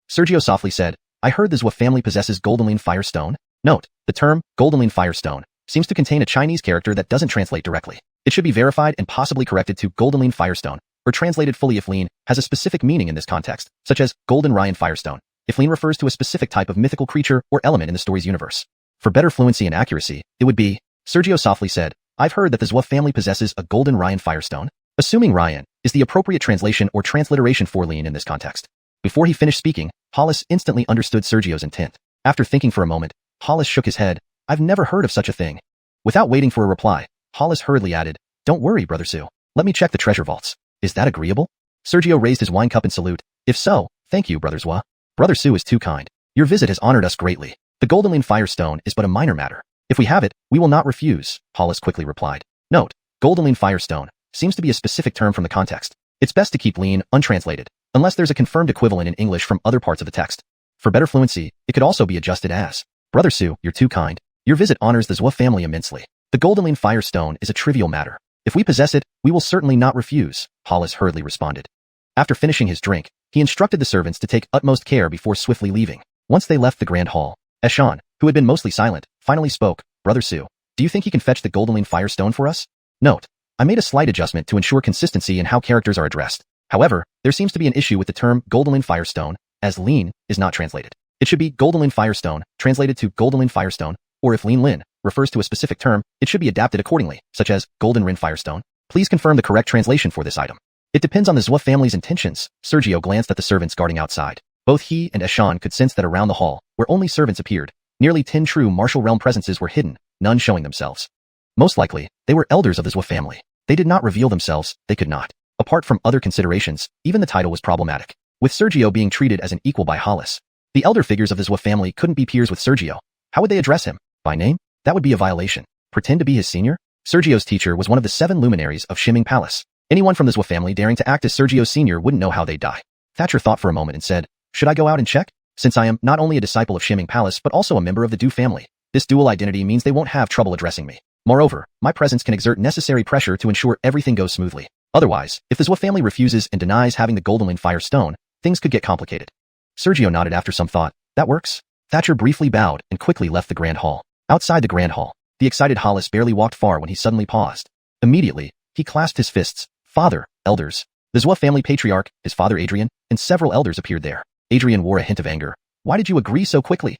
Sergio softly said, "I heard the Zhua family possesses Goldenline Firestone." Note, the term, Goldenline Firestone, seems to contain a Chinese character that doesn't translate directly. It should be verified and possibly corrected to Goldenline Firestone, or translated fully if Lean has a specific meaning in this context, such as Golden Ryan Firestone, if Lean refers to a specific type of mythical creature or element in the story's universe. For better fluency and accuracy, it would be, Sergio softly said, "I've heard that the Zhua family possesses a Golden Ryan Firestone." Assuming Ryan is the appropriate translation or transliteration for Lean in this context. Before he finished speaking, Hollis instantly understood Sergio's intent. After thinking for a moment, Hollis shook his head. "I've never heard of such a thing." Without waiting for a reply, Hollis hurriedly added, "Don't worry, Brother Sue. Let me check the treasure vaults. Is that agreeable?" Sergio raised his wine cup in salute. "If so, thank you, Brother Zhua. Brother Sue is too kind. Your visit has honored us greatly. The Goldenline Firestone is but a minor matter. If we have it, we will not refuse," Hollis quickly replied. Note, Goldenline Firestone seems to be a specific term from the context. It's best to keep Lean untranslated, unless there's a confirmed equivalent in English from other parts of the text. For better fluency, it could also be adjusted as, "Brother Sue, you're too kind. Your visit honors the Zhua family immensely. The Goldenline Firestone is a trivial matter. If we possess it, we will certainly not refuse," Hollis hurriedly responded. After finishing his drink, he instructed the servants to take utmost care before swiftly leaving. Once they left the grand hall, Ashan, who had been mostly silent, finally spoke. "Brother Sue, do you think he can fetch the Goldenline Firestone for us?" Note, I made a slight adjustment to ensure consistency in how characters are addressed. However, there seems to be an issue with the term Goldenline Firestone, as Lean is not translated. It should be Goldenline Firestone, translated to Goldenline Firestone, or if Lean Lin refers to a specific term, it should be adapted accordingly, such as Golden Rin Firestone. Please confirm the correct translation for this item. It depends on the Zhua family's intentions. Sergio glanced at the servants guarding outside. Both he and Ashan could sense that around the hall, where only servants appeared, nearly 10 true martial realm presences were hidden, none showing themselves. Most likely, they were elders of the Zhua family. They did not reveal themselves, they could not. Apart from other considerations, even the title was problematic, with Sergio being treated as an equal by Hollis. The elder figures of the Zhua family couldn't be peers with Sergio. How would they address him? By name? That would be a violation. Pretend to be his senior? Sergio's teacher was one of the 7 luminaries of Shiming Palace. Anyone from the Zhua family daring to act as Sergio's senior wouldn't know how they'd die. Thatcher thought for a moment and said, "Should I go out and check? Since I am not only a disciple of Shiming Palace but also a member of the Du family, this dual identity means they won't have trouble addressing me. Moreover, my presence can exert necessary pressure to ensure everything goes smoothly. Otherwise, if the Zhua family refuses and denies having the Goldenline Firestone, things could get complicated." Sergio nodded after some thought. "That works." Thatcher briefly bowed and quickly left the grand hall. Outside the grand hall, the excited Hollis barely walked far when he suddenly paused. Immediately, he clasped his fists. "Father, elders." The Zhua family patriarch, his father Adrian, and several elders appeared there. Adrian wore a hint of anger. "Why did you agree so quickly?"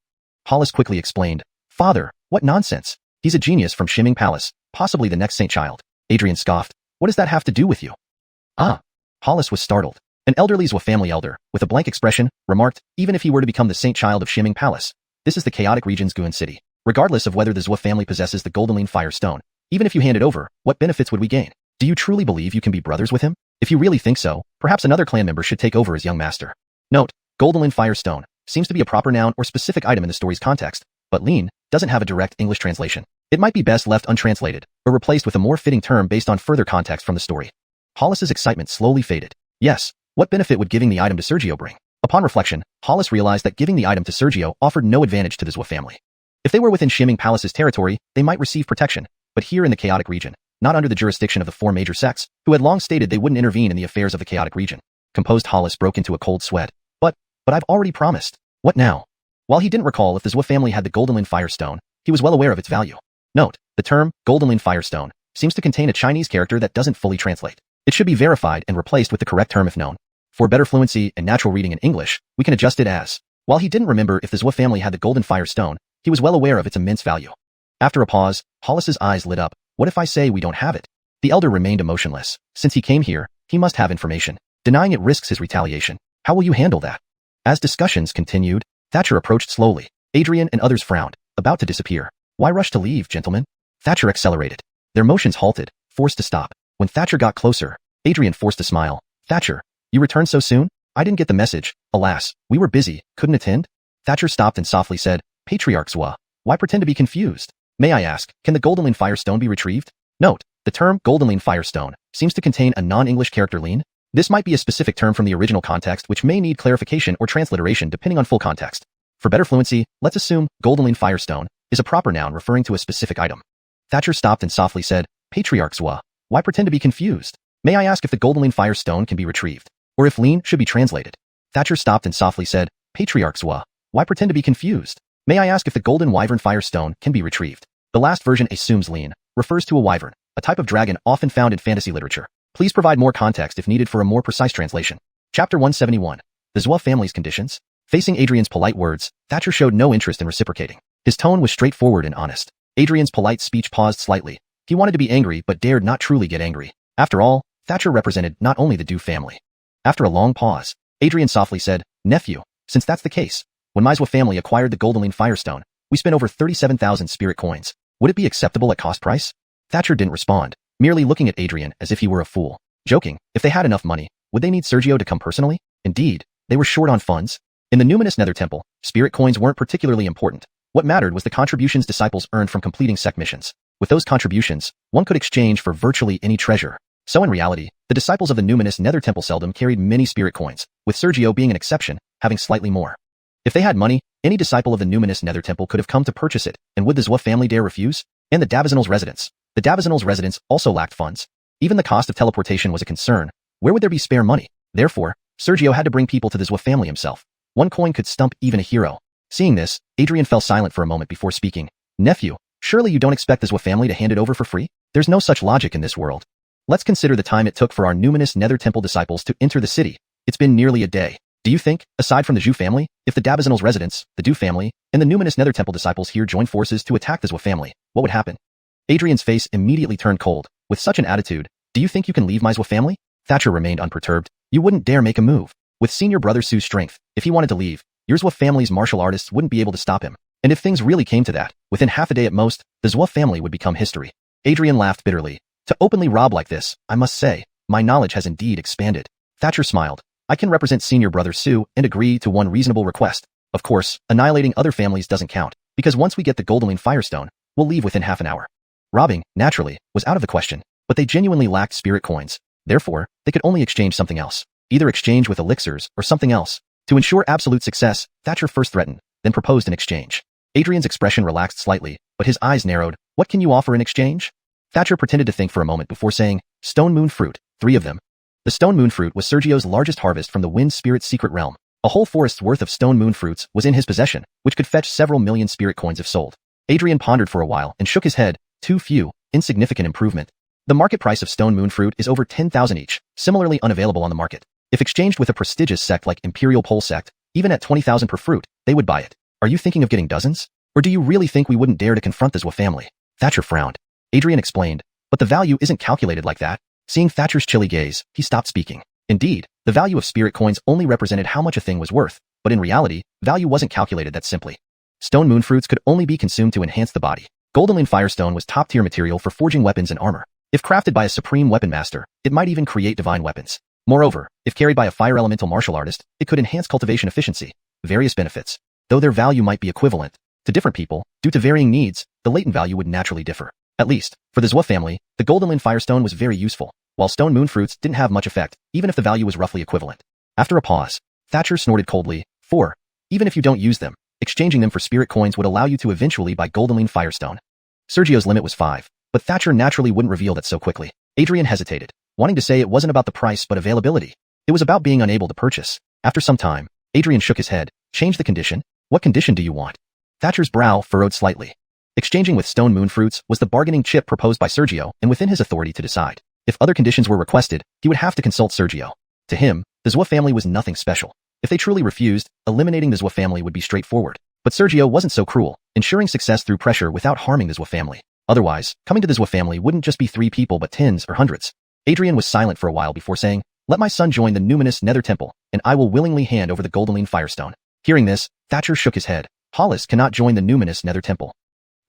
Hollis quickly explained. "Father, what nonsense. He's a genius from Shiming Palace, possibly the next saint child." Adrian scoffed. "What does that have to do with you?" "Ah." Hollis was startled. An elderly Zhua family elder, with a blank expression, remarked, "Even if he were to become the saint child of Shiming Palace, this is the chaotic region's Guiyuan City. Regardless of whether the Zhua family possesses the Goldenline Firestone, even if you hand it over, what benefits would we gain? Do you truly believe you can be brothers with him? If you really think so, perhaps another clan member should take over as young master. Note, golden firestone seems to be a proper noun or specific item in the story's context, but lean doesn't have a direct English translation. It might be best left untranslated, or replaced with a more fitting term based on further context from the story. Hollis's excitement slowly faded. Yes, what benefit would giving the item to Sergio bring? Upon reflection, Hollis realized that giving the item to Sergio offered no advantage to the Zhua family. If they were within Shiming Palace's territory, they might receive protection, but here in the chaotic region, not under the jurisdiction of the four major sects, who had long stated they wouldn't intervene in the affairs of the chaotic region. Composed Hollis broke into a cold sweat. But I've already promised. What now? While he didn't recall if the Zhua family had the golden firestone, he was well aware of its value. Note, the term golden firestone seems to contain a Chinese character that doesn't fully translate. It should be verified and replaced with the correct term if known. For better fluency and natural reading in English, we can adjust it as, while he didn't remember if the Zhua family had the golden firestone, he was well aware of its immense value. After a pause, Hollis's eyes lit up. What if I say we don't have it? The elder remained emotionless. Since he came here, he must have information. Denying it risks his retaliation. How will you handle that? As discussions continued, Thatcher approached slowly. Adrian and others frowned, about to disappear. Why rush to leave, gentlemen? Thatcher accelerated. Their motions halted, forced to stop. When Thatcher got closer, Adrian forced a smile. Thatcher, you returned so soon? I didn't get the message. Alas, we were busy, couldn't attend? Thatcher stopped and softly said, Patriarch Zhua, why pretend to be confused? May I ask, can the golden firestone be retrieved? Note, the term golden firestone seems to contain a non-English character lean. This might be a specific term from the original context which may need clarification or transliteration depending on full context. For better fluency, let's assume golden firestone is a proper noun referring to a specific item. Thatcher stopped and softly said, Patriarch Zhua, why pretend to be confused? May I ask if the golden firestone can be retrieved? Or if lean should be translated? Thatcher stopped and softly said, Patriarch Zhua, why pretend to be confused? May I ask if the golden wyvern firestone can be retrieved? The last version assumes lean refers to a wyvern, a type of dragon often found in fantasy literature. Please provide more context if needed for a more precise translation. Chapter 171. The Zhua family's conditions. Facing Adrian's polite words, Thatcher showed no interest in reciprocating. His tone was straightforward and honest. Adrian's polite speech paused slightly. He wanted to be angry but dared not truly get angry. After all, Thatcher represented not only the Du family. After a long pause, Adrian softly said, Nephew, since that's the case, when my Zhua family acquired the golden firestone, we spent over 37,000 spirit coins. Would it be acceptable at cost price? Thatcher didn't respond, merely looking at Adrian as if he were a fool. Joking, if they had enough money, would they need Sergio to come personally? Indeed, they were short on funds. In the numinous Nether Temple, spirit coins weren't particularly important. What mattered was the contributions disciples earned from completing sect missions. With those contributions, one could exchange for virtually any treasure. So in reality, the disciples of the numinous Nether Temple seldom carried many spirit coins, with Sergio being an exception, having slightly more. If they had money, any disciple of the numinous Nether Temple could have come to purchase it, and would the Zhua family dare refuse? And the Davizinal's residence. The Davizinal's residence also lacked funds. Even the cost of teleportation was a concern. Where would there be spare money? Therefore, Sergio had to bring people to the Zhua family himself. One coin could stump even a hero. Seeing this, Adrian fell silent for a moment before speaking. Nephew, surely you don't expect the Zhua family to hand it over for free? There's no such logic in this world. Let's consider the time it took for our numinous Nether Temple disciples to enter the city. It's been nearly a day. Do you think, aside from the Zhu family, if the Davizinal's residence, the Du family, and the numinous Nether Temple disciples here joined forces to attack the Zhua family, what would happen? Adrian's face immediately turned cold. With such an attitude, do you think you can leave my Zhua family? Thatcher remained unperturbed. You wouldn't dare make a move. With senior brother Su's strength, if he wanted to leave, your Zhua family's martial artists wouldn't be able to stop him. And if things really came to that, within half a day at most, the Zhua family would become history. Adrian laughed bitterly. To openly rob like this, I must say, my knowledge has indeed expanded. Thatcher smiled. I can represent senior brother Su and agree to one reasonable request. Of course, annihilating other families doesn't count, because once we get the golden firestone, we'll leave within half an hour. Robbing, naturally, was out of the question, but they genuinely lacked spirit coins. Therefore, they could only exchange something else. Either exchange with elixirs or something else. To ensure absolute success, Thatcher first threatened, then proposed an exchange. Adrian's expression relaxed slightly, but his eyes narrowed. What can you offer in exchange? Thatcher pretended to think for a moment before saying, Stone Moon Fruit, 3 of them. The Stone Moon Fruit was Sergio's largest harvest from the Wind Spirit's secret realm. A whole forest's worth of Stone Moon Fruits was in his possession, which could fetch several million spirit coins if sold. Adrian pondered for a while and shook his head. Too few, insignificant improvement. The market price of Stone Moon Fruit is over 10,000 each, similarly unavailable on the market. If exchanged with a prestigious sect like Imperial Pole Sect, even at 20,000 per fruit, they would buy it. Are you thinking of getting dozens? Or do you really think we wouldn't dare to confront the Zhua family? Thatcher frowned. Adrian explained, but the value isn't calculated like that. Seeing Thatcher's chilly gaze, he stopped speaking. Indeed, the value of spirit coins only represented how much a thing was worth, but in reality, value wasn't calculated that simply. Stone Moon Fruits could only be consumed to enhance the body. Golden Firestone was top-tier material for forging weapons and armor. If crafted by a supreme weapon master, it might even create divine weapons. Moreover, if carried by a fire elemental martial artist, it could enhance cultivation efficiency. Various benefits. Though their value might be equivalent to different people, due to varying needs, the latent value would naturally differ. At least, for the Zhua family, the golden Lin Firestone was very useful, while stone moon fruits didn't have much effect, even if the value was roughly equivalent. After a pause, Thatcher snorted coldly. 4. Even if you don't use them, exchanging them for spirit coins would allow you to eventually buy golden Lin Firestone. Sergio's limit was 5, but Thatcher naturally wouldn't reveal that so quickly. Adrian hesitated, wanting to say it wasn't about the price but availability. It was about being unable to purchase. After some time, Adrian shook his head. Change the condition? What condition do you want? Thatcher's brow furrowed slightly. Exchanging with stone moon fruits was the bargaining chip proposed by Sergio and within his authority to decide. If other conditions were requested, he would have to consult Sergio. To him, the Zhua family was nothing special. If they truly refused, eliminating the Zhua family would be straightforward. But Sergio wasn't so cruel, ensuring success through pressure without harming the Zhua family. Otherwise, coming to the Zhua family wouldn't just be 3 people but tens or hundreds. Adrian was silent for a while before saying, "Let my son join the numinous Nether Temple, and I will willingly hand over the golden Lin Firestone." Hearing this, Thatcher shook his head. Hollis cannot join the numinous Nether Temple.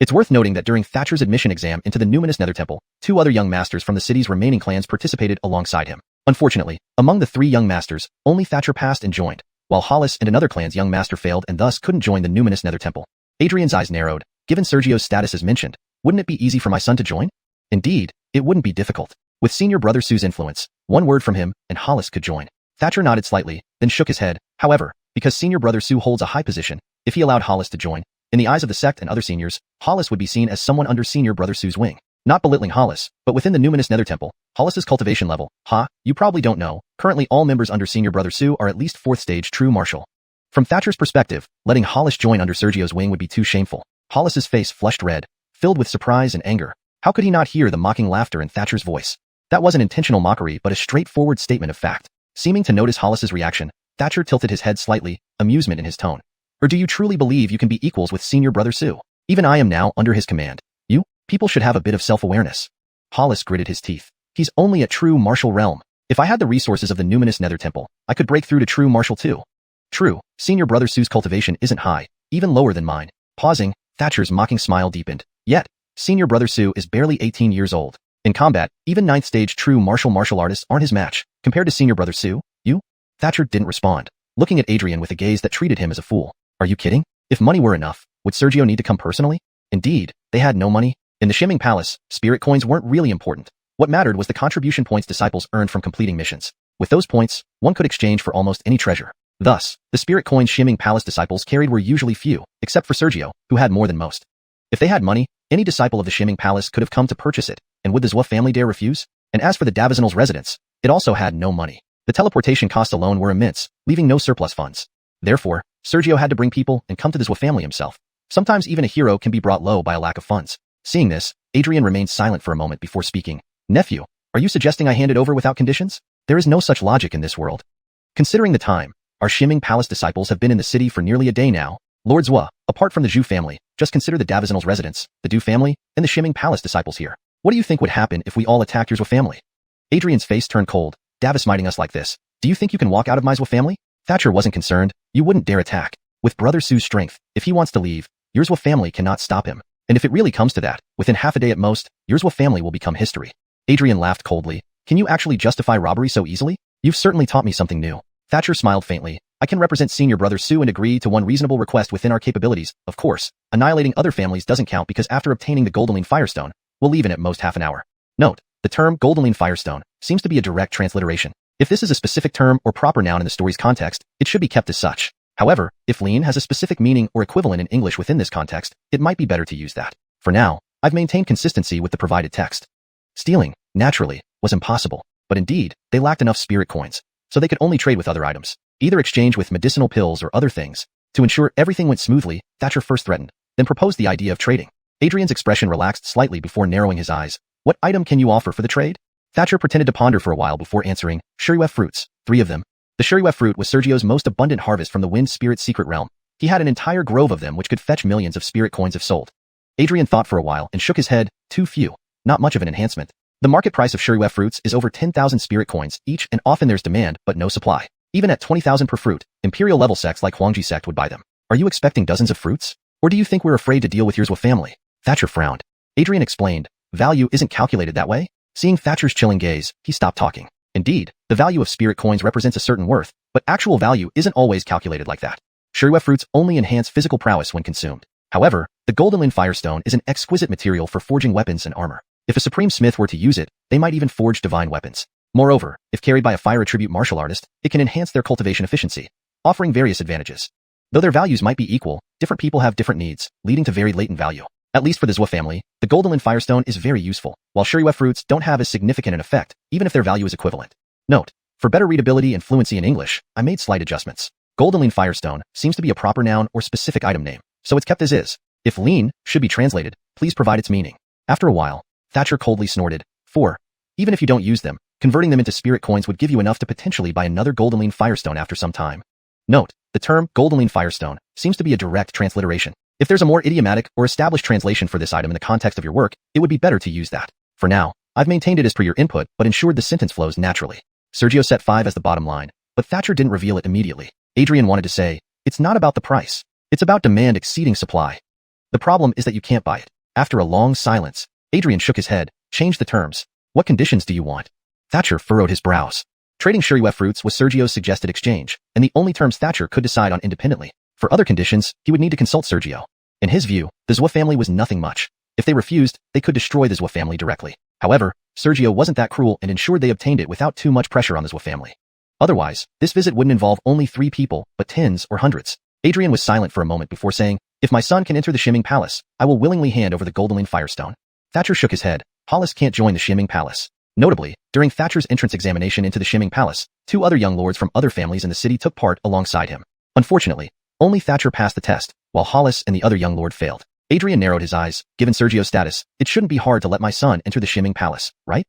It's worth noting that during Thatcher's admission exam into the numinous Nether Temple, 2 other young masters from the city's remaining clans participated alongside him. Unfortunately, among the 3 young masters, only Thatcher passed and joined, while Hollis and another clan's young master failed and thus couldn't join the numinous Nether Temple. Adrian's eyes narrowed. Given Sergio's status as mentioned, wouldn't it be easy for my son to join? Indeed, it wouldn't be difficult. With senior brother Su's influence, one word from him, and Hollis could join. Thatcher nodded slightly, then shook his head. However, because senior brother Su holds a high position, if he allowed Hollis to join, in the eyes of the sect and other seniors, Hollis would be seen as someone under senior brother Su's wing. Not belittling Hollis, but within the numinous Nether Temple, Hollis's cultivation level, you probably don't know, currently all members under senior brother Su are at least 4th stage true martial. From Thatcher's perspective, letting Hollis join under Sergio's wing would be too shameful. Hollis's face flushed red, filled with surprise and anger. How could he not hear the mocking laughter in Thatcher's voice? That wasn't intentional mockery but a straightforward statement of fact. Seeming to notice Hollis's reaction, Thatcher tilted his head slightly, amusement in his tone. Or do you truly believe you can be equals with senior brother Su? Even I am now under his command. People should have a bit of self-awareness. Hollis gritted his teeth. He's only at true martial realm. If I had the resources of the numinous Nether Temple, I could break through to true martial too. True, senior brother Su's cultivation isn't high, even lower than mine. Pausing, Thatcher's mocking smile deepened. Yet, senior brother Su is barely 18 years old. In combat, even 9th stage true martial artists aren't his match. Compared to senior brother Su, Thatcher didn't respond, looking at Adrian with a gaze that treated him as a fool. Are you kidding? If money were enough, would Sergio need to come personally? Indeed, they had no money. In the Shimming Palace, spirit coins weren't really important. What mattered was the contribution points disciples earned from completing missions. With those points, one could exchange for almost any treasure. Thus, the spirit coins Shimming Palace disciples carried were usually few, except for Sergio, who had more than most. If they had money, any disciple of the Shimming Palace could have come to purchase it, and would the Zhua family dare refuse? And as for the Davizinal's residence, it also had no money. The teleportation costs alone were immense, leaving no surplus funds. Therefore, Sergio had to bring people and come to the Zhua family himself. Sometimes even a hero can be brought low by a lack of funds. Seeing this, Adrian remained silent for a moment before speaking. Nephew, are you suggesting I hand it over without conditions? There is no such logic in this world. Considering the time, our Shimming Palace disciples have been in the city for nearly a day now. Lord Zhua, apart from the Zhu family, just consider the Davizinal's residence, the Du family, and the Shimming Palace disciples here. What do you think would happen if we all attacked your Zhua family? Adrian's face turned cold. Davis smiting us like this. Do you think you can walk out of my Zhua family? Thatcher wasn't concerned. You wouldn't dare attack. With brother Su's strength, if he wants to leave, your Zhua family cannot stop him. And if it really comes to that, within half a day at most, your Zhua family will become history. Adrian laughed coldly. Can you actually justify robbery so easily? You've certainly taught me something new. Thatcher smiled faintly. I can represent senior brother Su and agree to one reasonable request within our capabilities. Of course, annihilating other families doesn't count because after obtaining the golden Lin Firestone, we'll leave in at most half an hour. Note, the term golden Lin Firestone seems to be a direct transliteration. If this is a specific term or proper noun in the story's context, it should be kept as such. However, if Lin has a specific meaning or equivalent in English within this context, it might be better to use that. For now, I've maintained consistency with the provided text. Stealing, naturally, was impossible, but indeed, they lacked enough spirit coins, so they could only trade with other items, either exchange with medicinal pills or other things. To ensure everything went smoothly, Thatcher first threatened, then proposed the idea of trading. Adrian's expression relaxed slightly before narrowing his eyes. What item can you offer for the trade? Thatcher pretended to ponder for a while before answering. Shuriwef fruits, 3 of them. The Shuriwef fruit was Sergio's most abundant harvest from the Wind Spirit secret realm. He had an entire grove of them which could fetch millions of spirit coins if sold. Adrian thought for a while and shook his head. Too few. Not much of an enhancement. The market price of Shuriwef fruits is over 10,000 spirit coins each, and often there's demand but no supply. Even at 20,000 per fruit, imperial level sects like Huangji sect would buy them. Are you expecting dozens of fruits? Or do you think we're afraid to deal with your Zhua family? Thatcher frowned. Adrian explained. Value isn't calculated that way. Seeing Thatcher's chilling gaze, he stopped talking. Indeed, the value of spirit coins represents a certain worth, but actual value isn't always calculated like that. Shirua fruits only enhance physical prowess when consumed. However, the golden firestone is an exquisite material for forging weapons and armor. If a supreme smith were to use it, they might even forge divine weapons. Moreover, if carried by a fire attribute martial artist, it can enhance their cultivation efficiency, offering various advantages. Though their values might be equal, different people have different needs, leading to very latent value. At least for the Zhua family, the golden firestone is very useful, while Shirua fruits don't have as significant an effect, even if their value is equivalent. Note: for better readability and fluency in English, I made slight adjustments. Golden firestone seems to be a proper noun or specific item name, so it's kept as is. If lean should be translated, please provide its meaning. After a while, Thatcher coldly snorted. 4. Even if you don't use them, converting them into spirit coins would give you enough to potentially buy another golden firestone after some time. Note: the term golden firestone seems to be a direct transliteration. If there's a more idiomatic or established translation for this item in the context of your work, it would be better to use that. For now, I've maintained it as per your input but ensured the sentence flows naturally. Sergio set 5 as the bottom line, but Thatcher didn't reveal it immediately. Adrian wanted to say, it's not about the price. It's about demand exceeding supply. The problem is that you can't buy it. After a long silence, Adrian shook his head, changed the terms. What conditions do you want? Thatcher furrowed his brows. Trading Shirua fruits was Sergio's suggested exchange, and the only terms Thatcher could decide on independently. For other conditions, he would need to consult Sergio. In his view, the Zhua family was nothing much. If they refused, they could destroy the Zhua family directly. However, Sergio wasn't that cruel and ensured they obtained it without too much pressure on the Zhua family. Otherwise, this visit wouldn't involve only 3 people, but tens or hundreds. Adrian was silent for a moment before saying, if my son can enter the Shimming Palace, I will willingly hand over the golden firestone. Thatcher shook his head. Hollis can't join the Shimming Palace. Notably, during Thatcher's entrance examination into the Shimming Palace, 2 other young lords from other families in the city took part alongside him. Unfortunately, only Thatcher passed the test, while Hollis and the other young lord failed. Adrian narrowed his eyes. Given Sergio's status, it shouldn't be hard to let my son enter the Shimming Palace, right?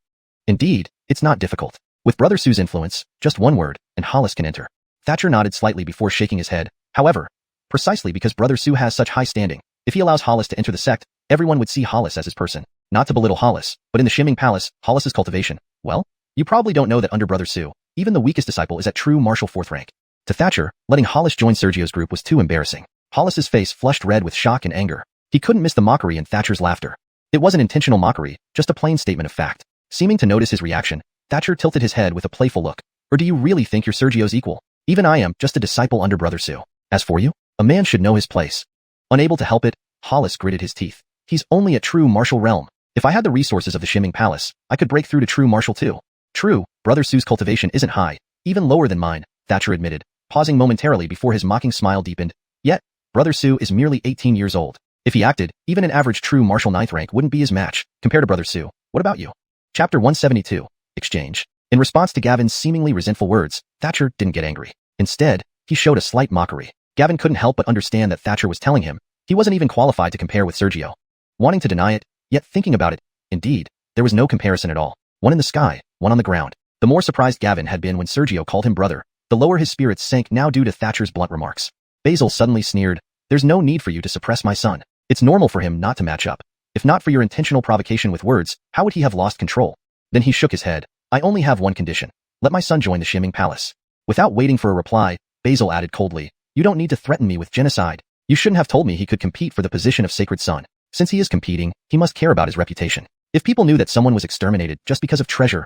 Indeed, it's not difficult. With Brother Su's influence, just one word, and Hollis can enter. Thatcher nodded slightly before shaking his head. However, precisely because Brother Su has such high standing, if he allows Hollis to enter the sect, everyone would see Hollis as his person. Not to belittle Hollis, but in the Shimming Palace, Hollis's cultivation, well, you probably don't know that under Brother Su, even the weakest disciple is at true martial 4th rank. To Thatcher, letting Hollis join Sergio's group was too embarrassing. Hollis's face flushed red with shock and anger. He couldn't miss the mockery in Thatcher's laughter. It wasn't intentional mockery, just a plain statement of fact. Seeming to notice his reaction, Thatcher tilted his head with a playful look. Or do you really think you're Sergio's equal? Even I am just a disciple under Brother Su. As for you, a man should know his place. Unable to help it, Hollis gritted his teeth. He's only at true martial realm. If I had the resources of the Shimming Palace, I could break through to true martial too. True, Brother Su's cultivation isn't high, even lower than mine, Thatcher admitted, pausing momentarily before his mocking smile deepened. Yet, Brother Su is merely 18 years old. If he acted, even an average true martial 9th rank wouldn't be his match, compared to Brother Su. What about you? Chapter 172. Exchange. In response to Gavin's seemingly resentful words, Thatcher didn't get angry. Instead, he showed a slight mockery. Gavin couldn't help but understand that Thatcher was telling him he wasn't even qualified to compare with Sergio. Wanting to deny it, yet thinking about it, indeed, there was no comparison at all. One in the sky, one on the ground. The more surprised Gavin had been when Sergio called him brother, the lower his spirits sank now due to Thatcher's blunt remarks. Basil suddenly sneered, there's no need for you to suppress my son. It's normal for him not to match up. If not for your intentional provocation with words, how would he have lost control? Then he shook his head. I only have one condition. Let my son join the Shimming Palace. Without waiting for a reply, Basil added coldly, you don't need to threaten me with genocide. You shouldn't have told me he could compete for the position of sacred son. Since he is competing, he must care about his reputation. If people knew that someone was exterminated just because of treasure,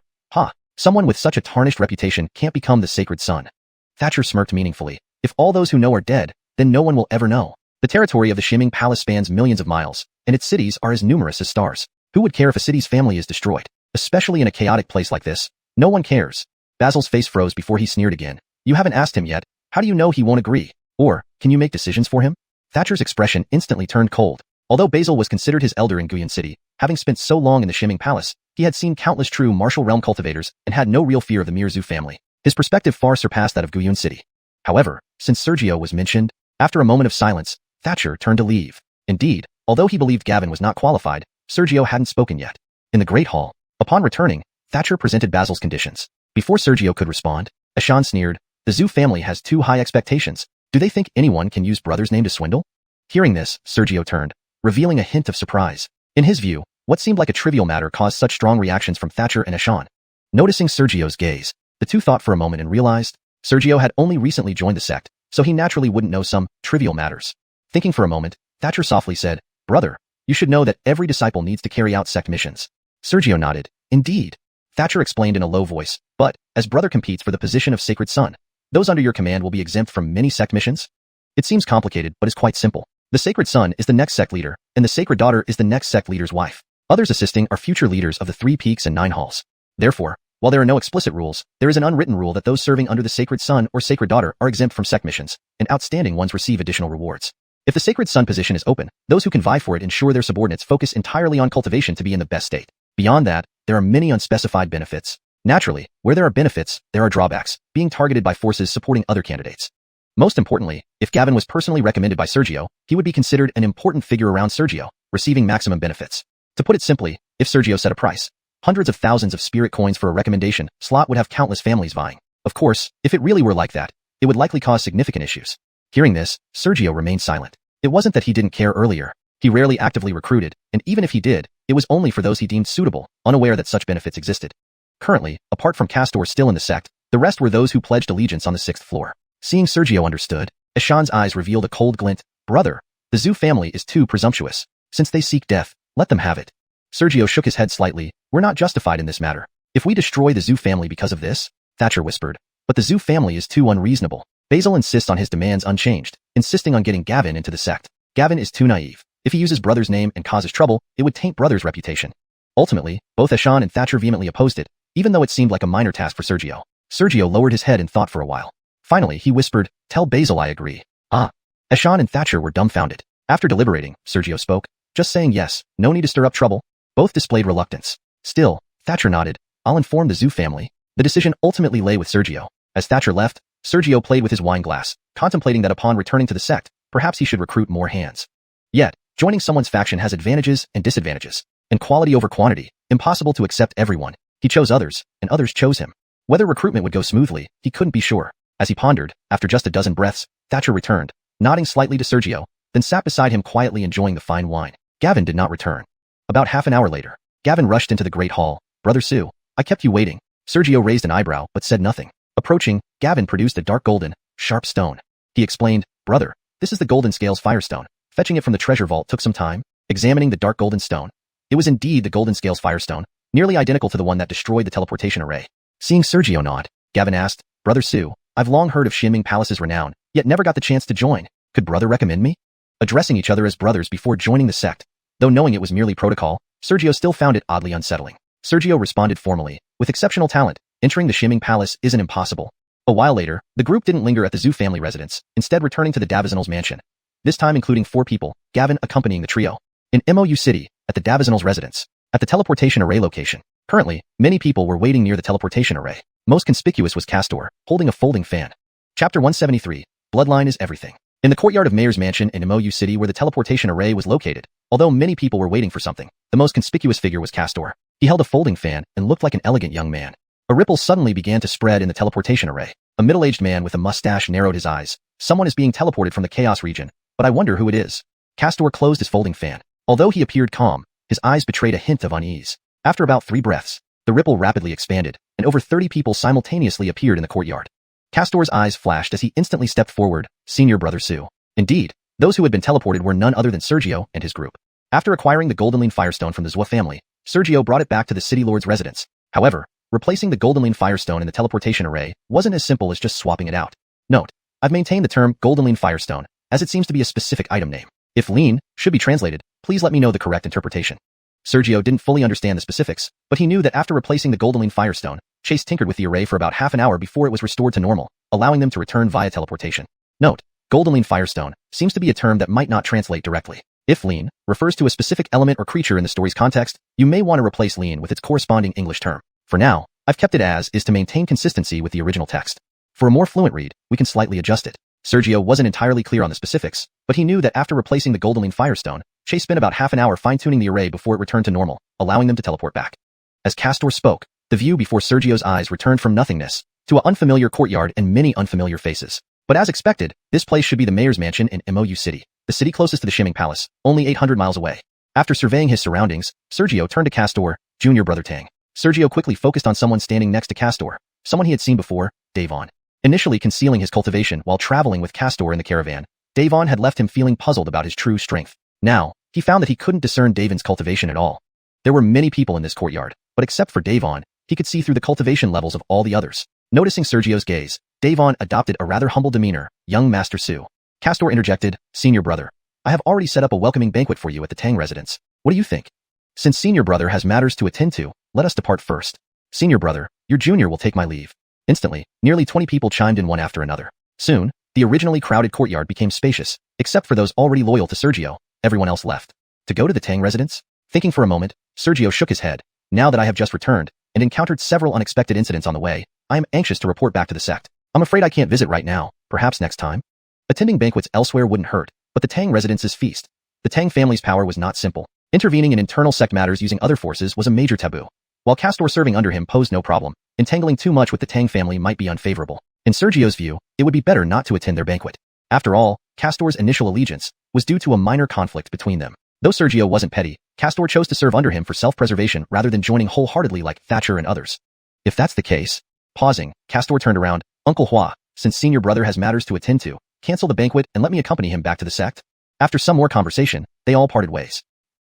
someone with such a tarnished reputation can't become the sacred son. Thatcher smirked meaningfully. If all those who know are dead, then no one will ever know. The territory of the Shimming Palace spans millions of miles, and its cities are as numerous as stars. Who would care if a city's family is destroyed? Especially in a chaotic place like this. No one cares. Basil's face froze before he sneered again. You haven't asked him yet. How do you know he won't agree? Or, can you make decisions for him? Thatcher's expression instantly turned cold. Although Basil was considered his elder in Guiyuan City, having spent so long in the Shimming Palace, he had seen countless true martial realm cultivators and had no real fear of the Mirzu family. His perspective far surpassed that of Guiyuan City. However, since Sergio was mentioned, after a moment of silence, Thatcher turned to leave. Indeed, although he believed Gavin was not qualified, Sergio hadn't spoken yet. In the Great Hall, upon returning, Thatcher presented Basil's conditions. Before Sergio could respond, Ashan sneered, the Zhu family has too high expectations. Do they think anyone can use brother's name to swindle? Hearing this, Sergio turned, revealing a hint of surprise. In his view, what seemed like a trivial matter caused such strong reactions from Thatcher and Ashan. Noticing Sergio's gaze, the two thought for a moment and realized Sergio had only recently joined the sect, so he naturally wouldn't know some trivial matters. Thinking for a moment, Thatcher softly said, Brother, you should know that every disciple needs to carry out sect missions. Sergio nodded. Indeed. Thatcher explained in a low voice, but, as brother competes for the position of sacred son, those under your command will be exempt from many sect missions? It seems complicated, but is quite simple. The sacred son is the next sect leader, and the sacred daughter is the next sect leader's wife. Others assisting are future leaders of the 3 peaks and 9 halls. Therefore, while there are no explicit rules, there is an unwritten rule that those serving under the sacred son or sacred daughter are exempt from sect missions, and outstanding ones receive additional rewards. If the sacred son position is open, those who can vie for it ensure their subordinates focus entirely on cultivation to be in the best state. Beyond that, there are many unspecified benefits. Naturally, where there are benefits, there are drawbacks, being targeted by forces supporting other candidates. Most importantly, if Gavin was personally recommended by Sergio, he would be considered an important figure around Sergio, receiving maximum benefits. To put it simply, if Sergio set a price, hundreds of thousands of spirit coins for a recommendation slot would have countless families vying. Of course, if it really were like that, it would likely cause significant issues. Hearing this, Sergio remained silent. It wasn't that he didn't care earlier. He rarely actively recruited, and even if he did, it was only for those he deemed suitable, unaware that such benefits existed. Currently, apart from Castor still in the sect, the rest were those who pledged allegiance on the 6th floor. Seeing Sergio understood, Eshan's eyes revealed a cold glint. Brother, the Zhu family is too presumptuous. Since they seek death, let them have it. Sergio shook his head slightly. We're not justified in this matter. If we destroy the Zhu family because of this, Thatcher whispered, but the Zhu family is too unreasonable. Basil insists on his demands unchanged, insisting on getting Gavin into the sect. Gavin is too naive. If he uses brother's name and causes trouble, it would taint brother's reputation. Ultimately, both Eshan and Thatcher vehemently opposed it, even though it seemed like a minor task for Sergio. Sergio lowered his head and thought for a while. Finally, he whispered, tell Basil I agree. Ah. Eshan and Thatcher were dumbfounded. After deliberating, Sergio spoke, just saying yes, no need to stir up trouble. Both displayed reluctance. Still, Thatcher nodded, I'll inform the Zhu family. The decision ultimately lay with Sergio. As Thatcher left, Sergio played with his wine glass, contemplating that upon returning to the sect, perhaps he should recruit more hands. Yet, joining someone's faction has advantages and disadvantages, and quality over quantity, impossible to accept everyone. He chose others, and others chose him. Whether recruitment would go smoothly, he couldn't be sure. As he pondered, after just a dozen breaths, Thatcher returned, nodding slightly to Sergio, then sat beside him quietly enjoying the fine wine. Gavin did not return. About half an hour later, Gavin rushed into the great hall. Brother Sue, I kept you waiting. Sergio raised an eyebrow but said nothing. Approaching, Gavin produced a dark golden, sharp stone. He explained, brother, this is the golden scales firestone. Fetching it from the treasure vault took some time. Examining the dark golden stone, it was indeed the golden scales firestone, nearly identical to the one that destroyed the teleportation array. Seeing Sergio nod, Gavin asked, brother Sue, I've long heard of Xianming Palace's renown, yet never got the chance to join. Could brother recommend me? Addressing each other as brothers before joining the sect, though knowing it was merely protocol, Sergio still found it oddly unsettling. Sergio responded formally, with exceptional talent, entering the Xianming Palace isn't impossible. A while later, the group didn't linger at the Zhu family residence, instead returning to the Davizanals mansion. This time including 4 people, Gavin accompanying the trio. In Mou City, at the Davizanals residence, at the teleportation array location. Currently, many people were waiting near the teleportation array. Most conspicuous was Castor, holding a folding fan. Chapter 173, Bloodline is Everything. In the courtyard of Mayor's Mansion in Mou City where the teleportation array was located, although many people were waiting for something, the most conspicuous figure was Castor. He held a folding fan and looked like an elegant young man. A ripple suddenly began to spread in the teleportation array. A middle-aged man with a mustache narrowed his eyes. Someone is being teleported from the chaos region, but I wonder who it is. Castor closed his folding fan. Although he appeared calm, his eyes betrayed a hint of unease. After about 3 breaths, the ripple rapidly expanded, and over 30 people simultaneously appeared in the courtyard. Castor's eyes flashed as he instantly stepped forward, Senior Brother Sue. Indeed, those who had been teleported were none other than Sergio and his group. After acquiring the Goldenline Firestone from the Zhua family, Sergio brought it back to the City Lord's residence. However, replacing the Goldenline Firestone in the teleportation array wasn't as simple as just swapping it out. Note, I've maintained the term Goldenline Firestone, as it seems to be a specific item name. If lean should be translated, please let me know the correct interpretation. Sergio didn't fully understand the specifics, but he knew that after replacing the Goldenline Firestone, Chase tinkered with the array for about half an hour before it was restored to normal, allowing them to return via teleportation. Note, Goldenline Firestone seems to be a term that might not translate directly. If lean refers to a specific element or creature in the story's context, you may want to replace lean with its corresponding English term. For now, I've kept it as is to maintain consistency with the original text. For a more fluent read, we can slightly adjust it. Sergio wasn't entirely clear on the specifics, but he knew that after replacing the Goldenline Firestone, Chase spent about half an hour fine-tuning the array before it returned to normal, allowing them to teleport back. As Castor spoke, the view before Sergio's eyes returned from nothingness to an unfamiliar courtyard and many unfamiliar faces. But as expected, this place should be the mayor's mansion in Mou City, the city closest to the Xianming Palace, only 800 miles away. After surveying his surroundings, Sergio turned to Castor, Junior Brother Tang. Sergio quickly focused on someone standing next to Castor, someone he had seen before, Davon. Initially concealing his cultivation while traveling with Castor in the caravan, Davon had left him feeling puzzled about his true strength. Now, he found that he couldn't discern Davon's cultivation at all. There were many people in this courtyard, but except for Davon, he could see through the cultivation levels of all the others. Noticing Sergio's gaze, Davon adopted a rather humble demeanor. Young Master Su. Castor interjected, Senior brother. I have already set up a welcoming banquet for you at the Tang residence. What do you think? Since Senior brother has matters to attend to, let us depart first. Senior brother, your junior will take my leave. Instantly, nearly 20 people chimed in one after another. Soon, the originally crowded courtyard became spacious, except for those already loyal to Sergio. Everyone else left. To go to the Tang residence? Thinking for a moment, Sergio shook his head. Now that I have just returned, and encountered several unexpected incidents on the way, I am anxious to report back to the sect. I'm afraid I can't visit right now, perhaps next time. Attending banquets elsewhere wouldn't hurt, but the Tang residence's feast. The Tang family's power was not simple. Intervening in internal sect matters using other forces was a major taboo. While Castor serving under him posed no problem, entangling too much with the Tang family might be unfavorable. In Sergio's view, it would be better not to attend their banquet. After all, Castor's initial allegiance was due to a minor conflict between them. Though Sergio wasn't petty, Castor chose to serve under him for self-preservation rather than joining wholeheartedly like Thatcher and others. If that's the case... Pausing, Castor turned around. Uncle Hua, since Senior brother has matters to attend to, cancel the banquet and let me accompany him back to the sect. After some more conversation, they all parted ways.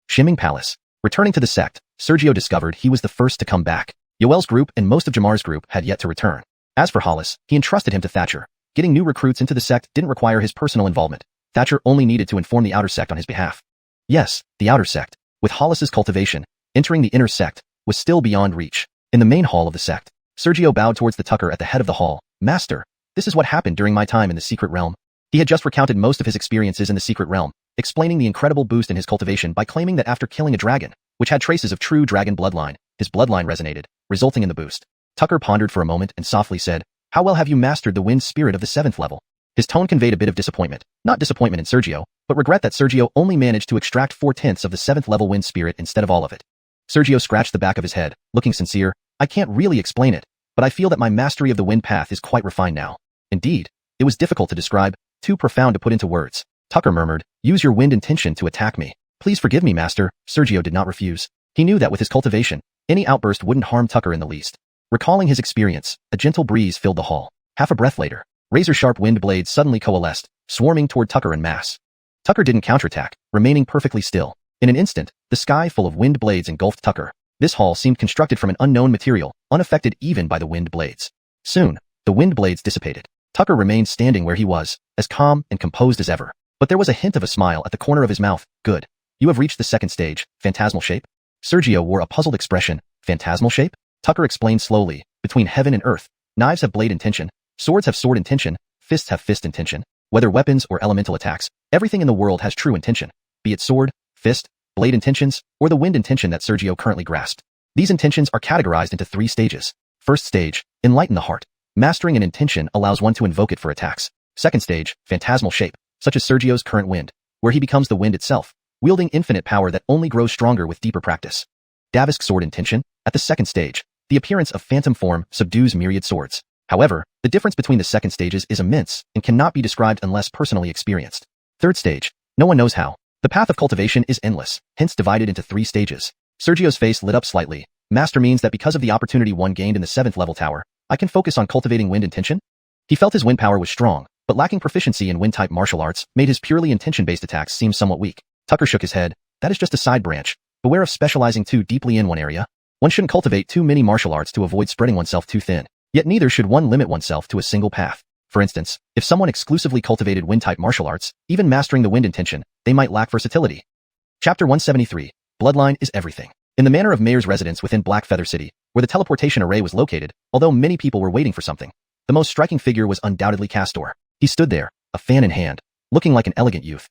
Shimming Palace. Returning to the sect, Sergio discovered he was the first to come back. Yoel's group and most of Jamar's group had yet to return. As for Hollis, he entrusted him to Thatcher. Getting new recruits into the sect didn't require his personal involvement. Thatcher only needed to inform the outer sect on his behalf. Yes, the outer sect, with Hollis's cultivation, entering the inner sect, was still beyond reach. In the main hall of the sect, Sergio bowed towards the Tucker at the head of the hall. Master, this is what happened during my time in the secret realm. He had just recounted most of his experiences in the secret realm, explaining the incredible boost in his cultivation by claiming that after killing a dragon, which had traces of true dragon bloodline, his bloodline resonated, resulting in the boost. Tucker pondered for a moment and softly said, How well have you mastered the wind spirit of the 7th level? His tone conveyed a bit of disappointment. Not disappointment in Sergio, but regret that Sergio only managed to extract 4/10 of the 7th level wind spirit instead of all of it. Sergio scratched the back of his head, looking sincere. I can't really explain it, but I feel that my mastery of the wind path is quite refined now. Indeed, it was difficult to describe, too profound to put into words. Tucker murmured, Use your wind intention to attack me. Please forgive me, master. Sergio did not refuse. He knew that with his cultivation, any outburst wouldn't harm Tucker in the least. Recalling his experience, a gentle breeze filled the hall. Half a breath later, razor-sharp wind blades suddenly coalesced, swarming toward Tucker en masse. Tucker didn't counterattack, remaining perfectly still. In an instant, the sky full of wind blades engulfed Tucker. This hall seemed constructed from an unknown material, unaffected even by the wind blades. Soon, the wind blades dissipated. Tucker remained standing where he was, as calm and composed as ever. But there was a hint of a smile at the corner of his mouth. Good. You have reached the second stage, phantasmal shape. Sergio wore a puzzled expression. Phantasmal shape? Tucker explained slowly. Between heaven and earth, knives have blade intention, swords have sword intention, fists have fist intention. Whether weapons or elemental attacks, everything in the world has true intention. Be it sword, fist, blade intentions, or the wind intention that Sergio currently grasped. These intentions are categorized into 3 stages. First stage, enlighten the heart. Mastering an intention allows one to invoke it for attacks. Second stage, phantasmal shape, such as Sergio's current wind, where he becomes the wind itself, wielding infinite power that only grows stronger with deeper practice. Davisk sword intention. At the second stage, the appearance of phantom form subdues myriad swords. However, the difference between the second stages is immense and cannot be described unless personally experienced. Third stage, no one knows how. The path of cultivation is endless, hence divided into 3 stages. Sergio's face lit up slightly. Master means that because of the opportunity one gained in the 7th level tower, I can focus on cultivating wind intention? He felt his wind power was strong, but lacking proficiency in wind-type martial arts made his purely intention-based attacks seem somewhat weak. Tucker shook his head. That is just a side branch. Beware of specializing too deeply in one area. One shouldn't cultivate too many martial arts to avoid spreading oneself too thin. Yet neither should one limit oneself to a single path. For instance, if someone exclusively cultivated wind-type martial arts, even mastering the wind intention, they might lack versatility. Chapter 173. Bloodline is everything. In the manor of Mayor's residence within Black Feather City, where the teleportation array was located, although many people were waiting for something, the most striking figure was undoubtedly Castor. He stood there, a fan in hand, looking like an elegant youth.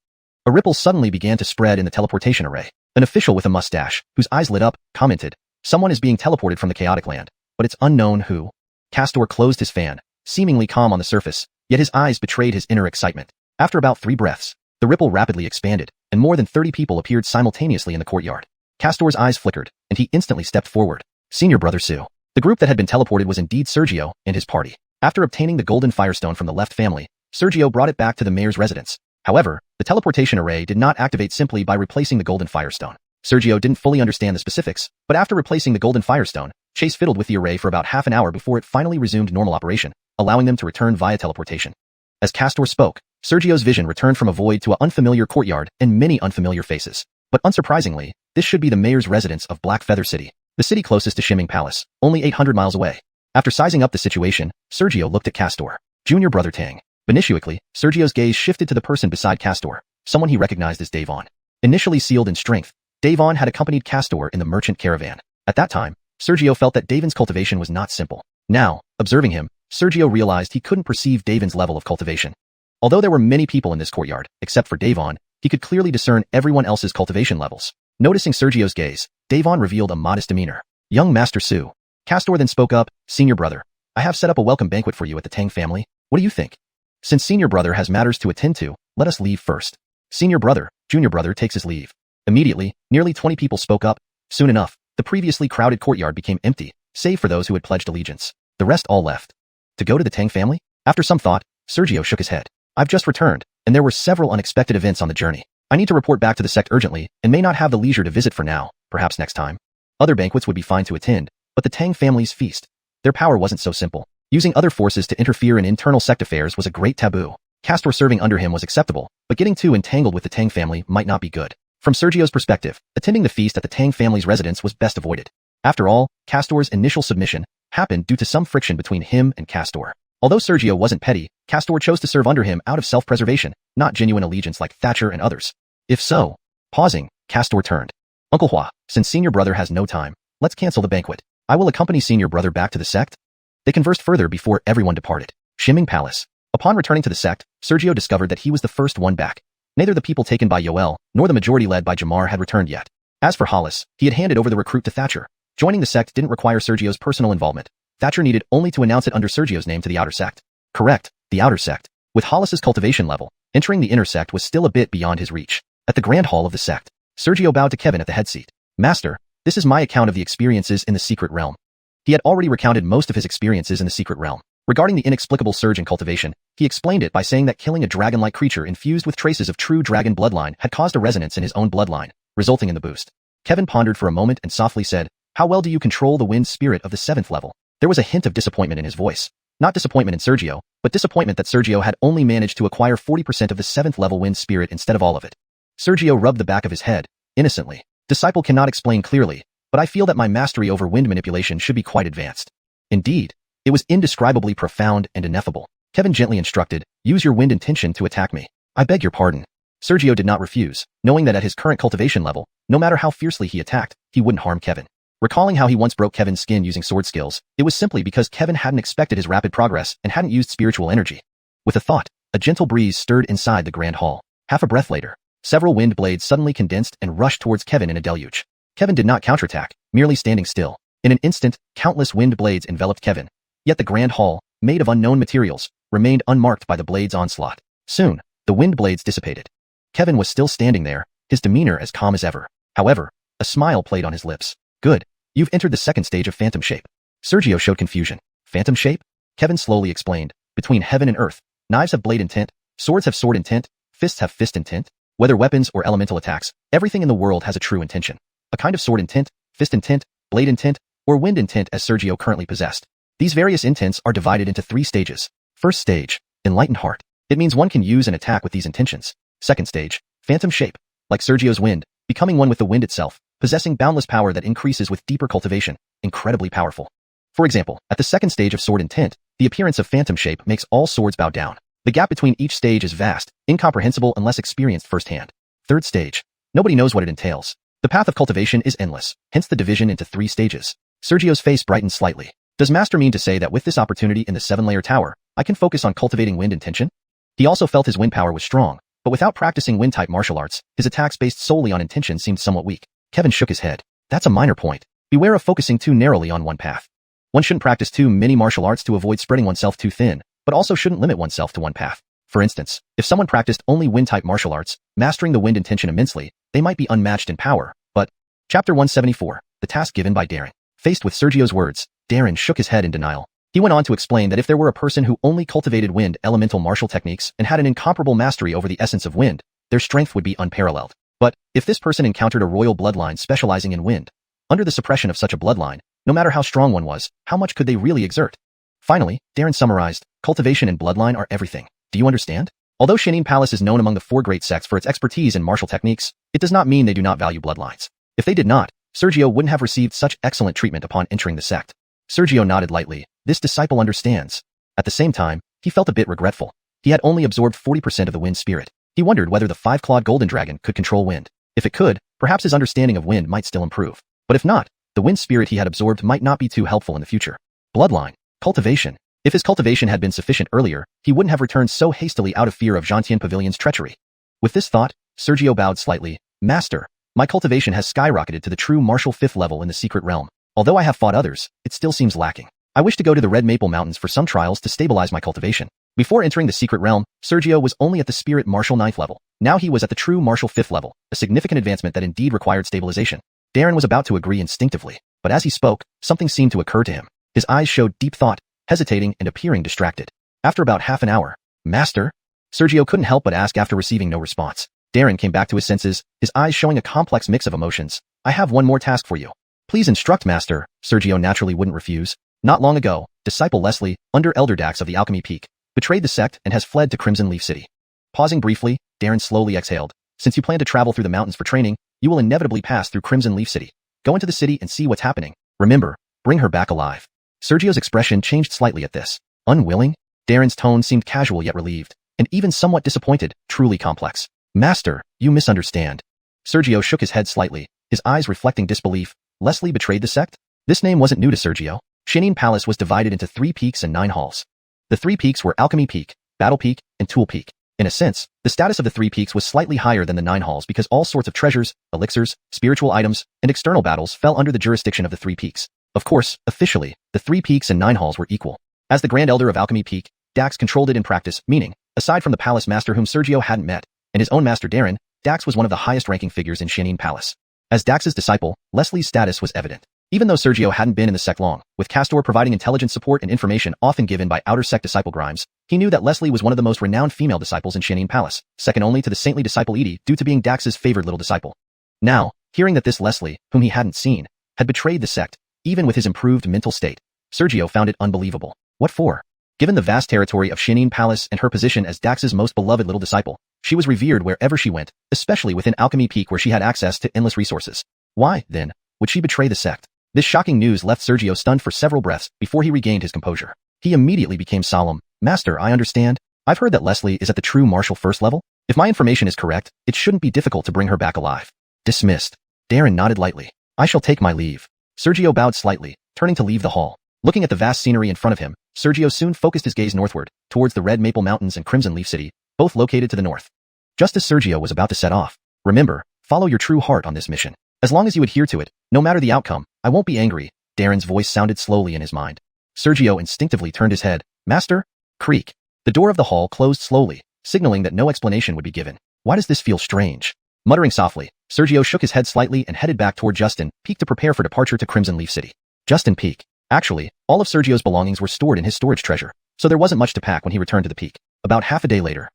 A ripple suddenly began to spread in the teleportation array. An official with a mustache, whose eyes lit up, commented, Someone is being teleported from the chaotic land, but it's unknown who. Castor closed his fan, seemingly calm on the surface, yet his eyes betrayed his inner excitement. After about 3 breaths, the ripple rapidly expanded, and more than 30 people appeared simultaneously in the courtyard. Castor's eyes flickered, and he instantly stepped forward. Senior brother Su. The group that had been teleported was indeed Sergio and his party. After obtaining the golden firestone from the left family, Sergio brought it back to the mayor's residence. However, the teleportation array did not activate simply by replacing the golden firestone. Sergio didn't fully understand the specifics, but after replacing the golden firestone, Chase fiddled with the array for about half an hour before it finally resumed normal operation, allowing them to return via teleportation. As Castor spoke, Sergio's vision returned from a void to an unfamiliar courtyard and many unfamiliar faces. But unsurprisingly, this should be the mayor's residence of Black Feather City. the city closest to Xianxia Palace, only 800 miles away. After sizing up the situation, Sergio looked at Castor, junior brother Tang. Initially, Sergio's gaze shifted to the person beside Castor, someone he recognized as Davon. Initially sealed in strength, Davon had accompanied Castor in the merchant caravan. At that time, Sergio felt that Davon's cultivation was not simple. Now, observing him, Sergio realized he couldn't perceive Davon's level of cultivation. Although there were many people in this courtyard, except for Davon, he could clearly discern everyone else's cultivation levels. Noticing Sergio's gaze, Davon revealed a modest demeanor. Young Master Su. Castor then spoke up, senior brother. I have set up a welcome banquet for you at the Tang family. What do you think? Since senior brother has matters to attend to, let us leave first. Senior brother, junior brother takes his leave. Immediately, nearly 20 people spoke up. Soon enough, the previously crowded courtyard became empty, save for those who had pledged allegiance. The rest all left. To go to the Tang family? After some thought, Sergio shook his head. I've just returned, and there were several unexpected events on the journey. I need to report back to the sect urgently, and may not have the leisure to visit for now, perhaps next time. Other banquets would be fine to attend, but the Tang family's feast. Their power wasn't so simple. Using other forces to interfere in internal sect affairs was a great taboo. Castor serving under him was acceptable, but getting too entangled with the Tang family might not be good. From Sergio's perspective, attending the feast at the Tang family's residence was best avoided. After all, Castor's initial submission happened due to some friction between him and Castor. Although Sergio wasn't petty, Castor chose to serve under him out of self-preservation, not genuine allegiance like Thatcher and others. If so, pausing, Castor turned. Uncle Hua, since senior brother has no time, let's cancel the banquet. I will accompany senior brother back to the sect. They conversed further before everyone departed. Xianxia Palace. Upon returning to the sect, Sergio discovered that he was the first one back. Neither the people taken by Yoel, nor the majority led by Jamar had returned yet. As for Hollis, he had handed over the recruit to Thatcher. Joining the sect didn't require Sergio's personal involvement. Thatcher needed only to announce it under Sergio's name to the outer sect. Correct, the outer sect. With Hollis's cultivation level, entering the inner sect was still a bit beyond his reach. At the grand hall of the sect, Sergio bowed to Kevin at the head seat. Master, this is my account of the experiences in the secret realm. He had already recounted most of his experiences in the secret realm. Regarding the inexplicable surge in cultivation, he explained it by saying that killing a dragon-like creature infused with traces of true dragon bloodline had caused a resonance in his own bloodline, resulting in the boost. Kevin pondered for a moment and softly said, how well do you control the wind spirit of the 7th level? There was a hint of disappointment in his voice. Not disappointment in Sergio, but disappointment that Sergio had only managed to acquire 40% of the 7th level wind spirit instead of all of it. Sergio rubbed the back of his head, innocently. Disciple cannot explain clearly, but I feel that my mastery over wind manipulation should be quite advanced. Indeed, it was indescribably profound and ineffable. Kevin gently instructed, use your wind intention to attack me. I beg your pardon. Sergio did not refuse, knowing that at his current cultivation level, no matter how fiercely he attacked, he wouldn't harm Kevin. Recalling how he once broke Kevin's skin using sword skills, it was simply because Kevin hadn't expected his rapid progress and hadn't used spiritual energy. With a thought, a gentle breeze stirred inside the grand hall. Half a breath later, several wind blades suddenly condensed and rushed towards Kevin in a deluge. Kevin did not counterattack, merely standing still. In an instant, countless wind blades enveloped Kevin. Yet the grand hall, made of unknown materials, remained unmarked by the blades' onslaught. Soon, the wind blades dissipated. Kevin was still standing there, his demeanor as calm as ever. However, a smile played on his lips. Good. You've entered the second stage of phantom shape. Sergio showed confusion. Phantom shape? Kevin slowly explained. Between heaven and earth, knives have blade intent, swords have sword intent, fists have fist intent. Whether weapons or elemental attacks, everything in the world has a true intention. A kind of sword intent, fist intent, blade intent, or wind intent as Sergio currently possessed. These various intents are divided into 3 stages. First stage, enlightened heart. It means one can use and attack with these intentions. Second stage, phantom shape. Like Sergio's wind, becoming one with the wind itself, possessing boundless power that increases with deeper cultivation, incredibly powerful. For example, at the second stage of sword intent, the appearance of phantom shape makes all swords bow down. The gap between each stage is vast, incomprehensible unless experienced firsthand. Third stage. Nobody knows what it entails. The path of cultivation is endless, hence the division into 3 stages. Sergio's face brightened slightly. Does Master mean to say that with this opportunity in the 7-layer tower, I can focus on cultivating wind intention? He also felt his wind power was strong, but without practicing wind-type martial arts, his attacks based solely on intention seemed somewhat weak. Kevin shook his head. That's a minor point. Beware of focusing too narrowly on one path. One shouldn't practice too many martial arts to avoid spreading oneself too thin, but also shouldn't limit oneself to one path. For instance, if someone practiced only wind-type martial arts, mastering the wind intention immensely, they might be unmatched in power, but... Chapter 174, the task given by Darren. Faced with Sergio's words, Darren shook his head in denial. He went on to explain that if there were a person who only cultivated wind elemental martial techniques and had an incomparable mastery over the essence of wind, their strength would be unparalleled. But, if this person encountered a royal bloodline specializing in wind, under the suppression of such a bloodline, no matter how strong one was, how much could they really exert? Finally, Darren summarized, cultivation and bloodline are everything. Do you understand? Although Xianxia Palace is known among the 4 great sects for its expertise in martial techniques, it does not mean they do not value bloodlines. If they did not, Sergio wouldn't have received such excellent treatment upon entering the sect. Sergio nodded lightly. This disciple understands. At the same time, he felt a bit regretful. He had only absorbed 40% of the wind spirit. He wondered whether the five-clawed golden dragon could control wind. If it could, perhaps his understanding of wind might still improve. But if not, the wind spirit he had absorbed might not be too helpful in the future. Bloodline. Cultivation. If his cultivation had been sufficient earlier, he wouldn't have returned so hastily out of fear of Xianxia Pavilion's treachery. With this thought, Sergio bowed slightly. Master, my cultivation has skyrocketed to the true martial 5th level in the secret realm. Although I have fought others, it still seems lacking. I wish to go to the Red Maple Mountains for some trials to stabilize my cultivation. Before entering the secret realm, Sergio was only at the spirit martial 9th level. Now he was at the true martial 5th level, a significant advancement that indeed required stabilization. Darren was about to agree instinctively, but as he spoke, something seemed to occur to him. His eyes showed deep thought, hesitating and appearing distracted. After about half an hour, Master? Sergio couldn't help but ask after receiving no response. Darren came back to his senses, his eyes showing a complex mix of emotions. I have one more task for you. Please instruct, Master. Sergio naturally wouldn't refuse. Not long ago, disciple Leslie, under Elder Dax of the Alchemy Peak, betrayed the sect and has fled to Crimson Leaf City. Pausing briefly, Darren slowly exhaled. Since you plan to travel through the mountains for training, you will inevitably pass through Crimson Leaf City. Go into the city and see what's happening. Remember, bring her back alive. Sergio's expression changed slightly at this. Unwilling? Darren's tone seemed casual yet relieved, and even somewhat disappointed, truly complex. Master, you misunderstand. Sergio shook his head slightly, his eyes reflecting disbelief. Leslie betrayed the sect? This name wasn't new to Sergio. Xianxia Palace was divided into 3 peaks and 9 halls. The 3 peaks were Alchemy Peak, Battle Peak, and Tool Peak. In a sense, the status of the 3 peaks was slightly higher than the 9 halls because all sorts of treasures, elixirs, spiritual items, and external battles fell under the jurisdiction of the 3 peaks. Of course, officially, the 3 peaks and 9 halls were equal. As the Grand Elder of Alchemy Peak, Dax controlled it in practice, meaning, aside from the palace master whom Sergio hadn't met, and his own master Darren, Dax was one of the highest-ranking figures in Xianxia Palace. As Dax's disciple, Leslie's status was evident. Even though Sergio hadn't been in the sect long, with Castor providing intelligence support and information often given by outer sect disciple Grimes, he knew that Leslie was one of the most renowned female disciples in Xianxia Palace, second only to the saintly disciple Edie due to being Dax's favored little disciple. Now, hearing that this Leslie, whom he hadn't seen, had betrayed the sect, even with his improved mental state, Sergio found it unbelievable. What for? Given the vast territory of Xianxia Palace and her position as Dax's most beloved little disciple, she was revered wherever she went, especially within Alchemy Peak where she had access to endless resources. Why, then, would she betray the sect? This shocking news left Sergio stunned for several breaths before he regained his composure. He immediately became solemn. Master, I understand. I've heard that Leslie is at the true martial 1st level. If my information is correct, it shouldn't be difficult to bring her back alive. Dismissed. Darren nodded lightly. I shall take my leave. Sergio bowed slightly, turning to leave the hall. Looking at the vast scenery in front of him, Sergio soon focused his gaze northward, towards the Red Maple Mountains and Crimson Leaf City, both located to the north. Just as Sergio was about to set off, remember, follow your true heart on this mission. As long as you adhere to it, no matter the outcome, I won't be angry. Darren's voice sounded slowly in his mind. Sergio instinctively turned his head. Master? Creak. The door of the hall closed slowly, signaling that no explanation would be given. Why does this feel strange? Muttering softly, Sergio shook his head slightly and headed back toward Justin Peak to prepare for departure to Crimson Leaf City. Justin Peak. Actually, all of Sergio's belongings were stored in his storage treasure, so there wasn't much to pack when he returned to the peak. About half a day later.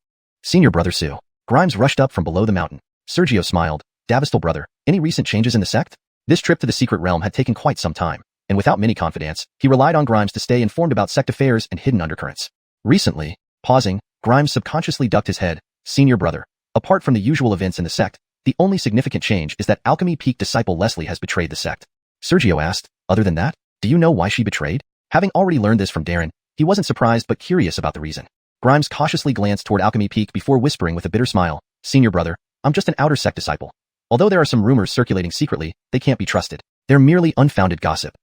Senior Brother Sue. Grimes rushed up from below the mountain. Sergio smiled. Davistal brother, any recent changes in the sect? This trip to the secret realm had taken quite some time, and without many confidants, he relied on Grimes to stay informed about sect affairs and hidden undercurrents. Recently, pausing, Grimes subconsciously ducked his head. Senior brother, apart from the usual events in the sect, the only significant change is that Alchemy Peak disciple Leslie has betrayed the sect. Sergio asked, other than that, do you know why she betrayed? Having already learned this from Darren, he wasn't surprised but curious about the reason. Grimes cautiously glanced toward Alchemy Peak before whispering with a bitter smile, Senior brother, I'm just an outer sect disciple. Although there are some rumors circulating secretly, they can't be trusted. They're merely unfounded gossip.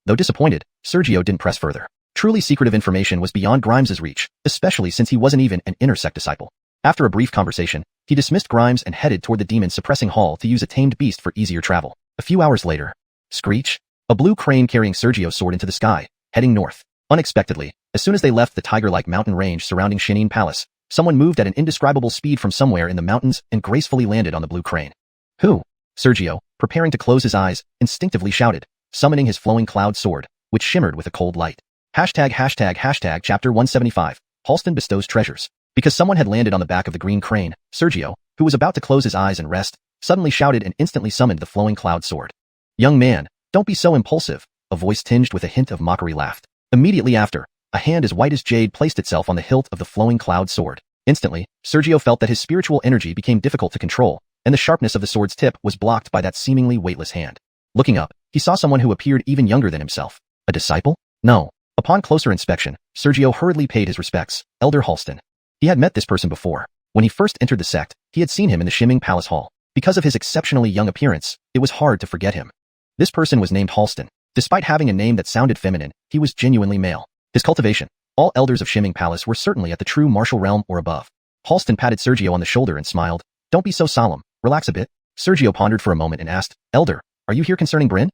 Though disappointed, Sergio didn't press further. Truly secretive information was beyond Grimes's reach, especially since he wasn't even an inner sect disciple. After a brief conversation, he dismissed Grimes and headed toward the demon-suppressing hall to use a tamed beast for easier travel. A few hours later, screech! A blue crane carrying Sergio soared into the sky, heading north. Unexpectedly, as soon as they left the tiger-like mountain range surrounding Xianxia Palace, someone moved at an indescribable speed from somewhere in the mountains and gracefully landed on the blue crane. Who? Sergio, preparing to close his eyes, instinctively shouted, summoning his flowing cloud sword, which shimmered with a cold light. Hashtag chapter 175, Halston bestows treasures. Because someone had landed on the back of the green crane, Sergio, who was about to close his eyes and rest, suddenly shouted and instantly summoned the flowing cloud sword. Young man, don't be so impulsive, a voice tinged with a hint of mockery laughed. Immediately after, a hand as white as jade placed itself on the hilt of the flowing cloud sword. Instantly, Sergio felt that his spiritual energy became difficult to control, and the sharpness of the sword's tip was blocked by that seemingly weightless hand. Looking up, he saw someone who appeared even younger than himself. A disciple? No. Upon closer inspection, Sergio hurriedly paid his respects. Elder Halston. He had met this person before. When he first entered the sect, he had seen him in the Shimming Palace Hall. Because of his exceptionally young appearance, it was hard to forget him. This person was named Halston. Despite having a name that sounded feminine, he was genuinely male. His cultivation. All elders of Shimming Palace were certainly at the true martial realm or above. Halston patted Sergio on the shoulder and smiled. Don't be so solemn. Relax a bit. Sergio pondered for a moment and asked, Elder, are you here concerning Bryn?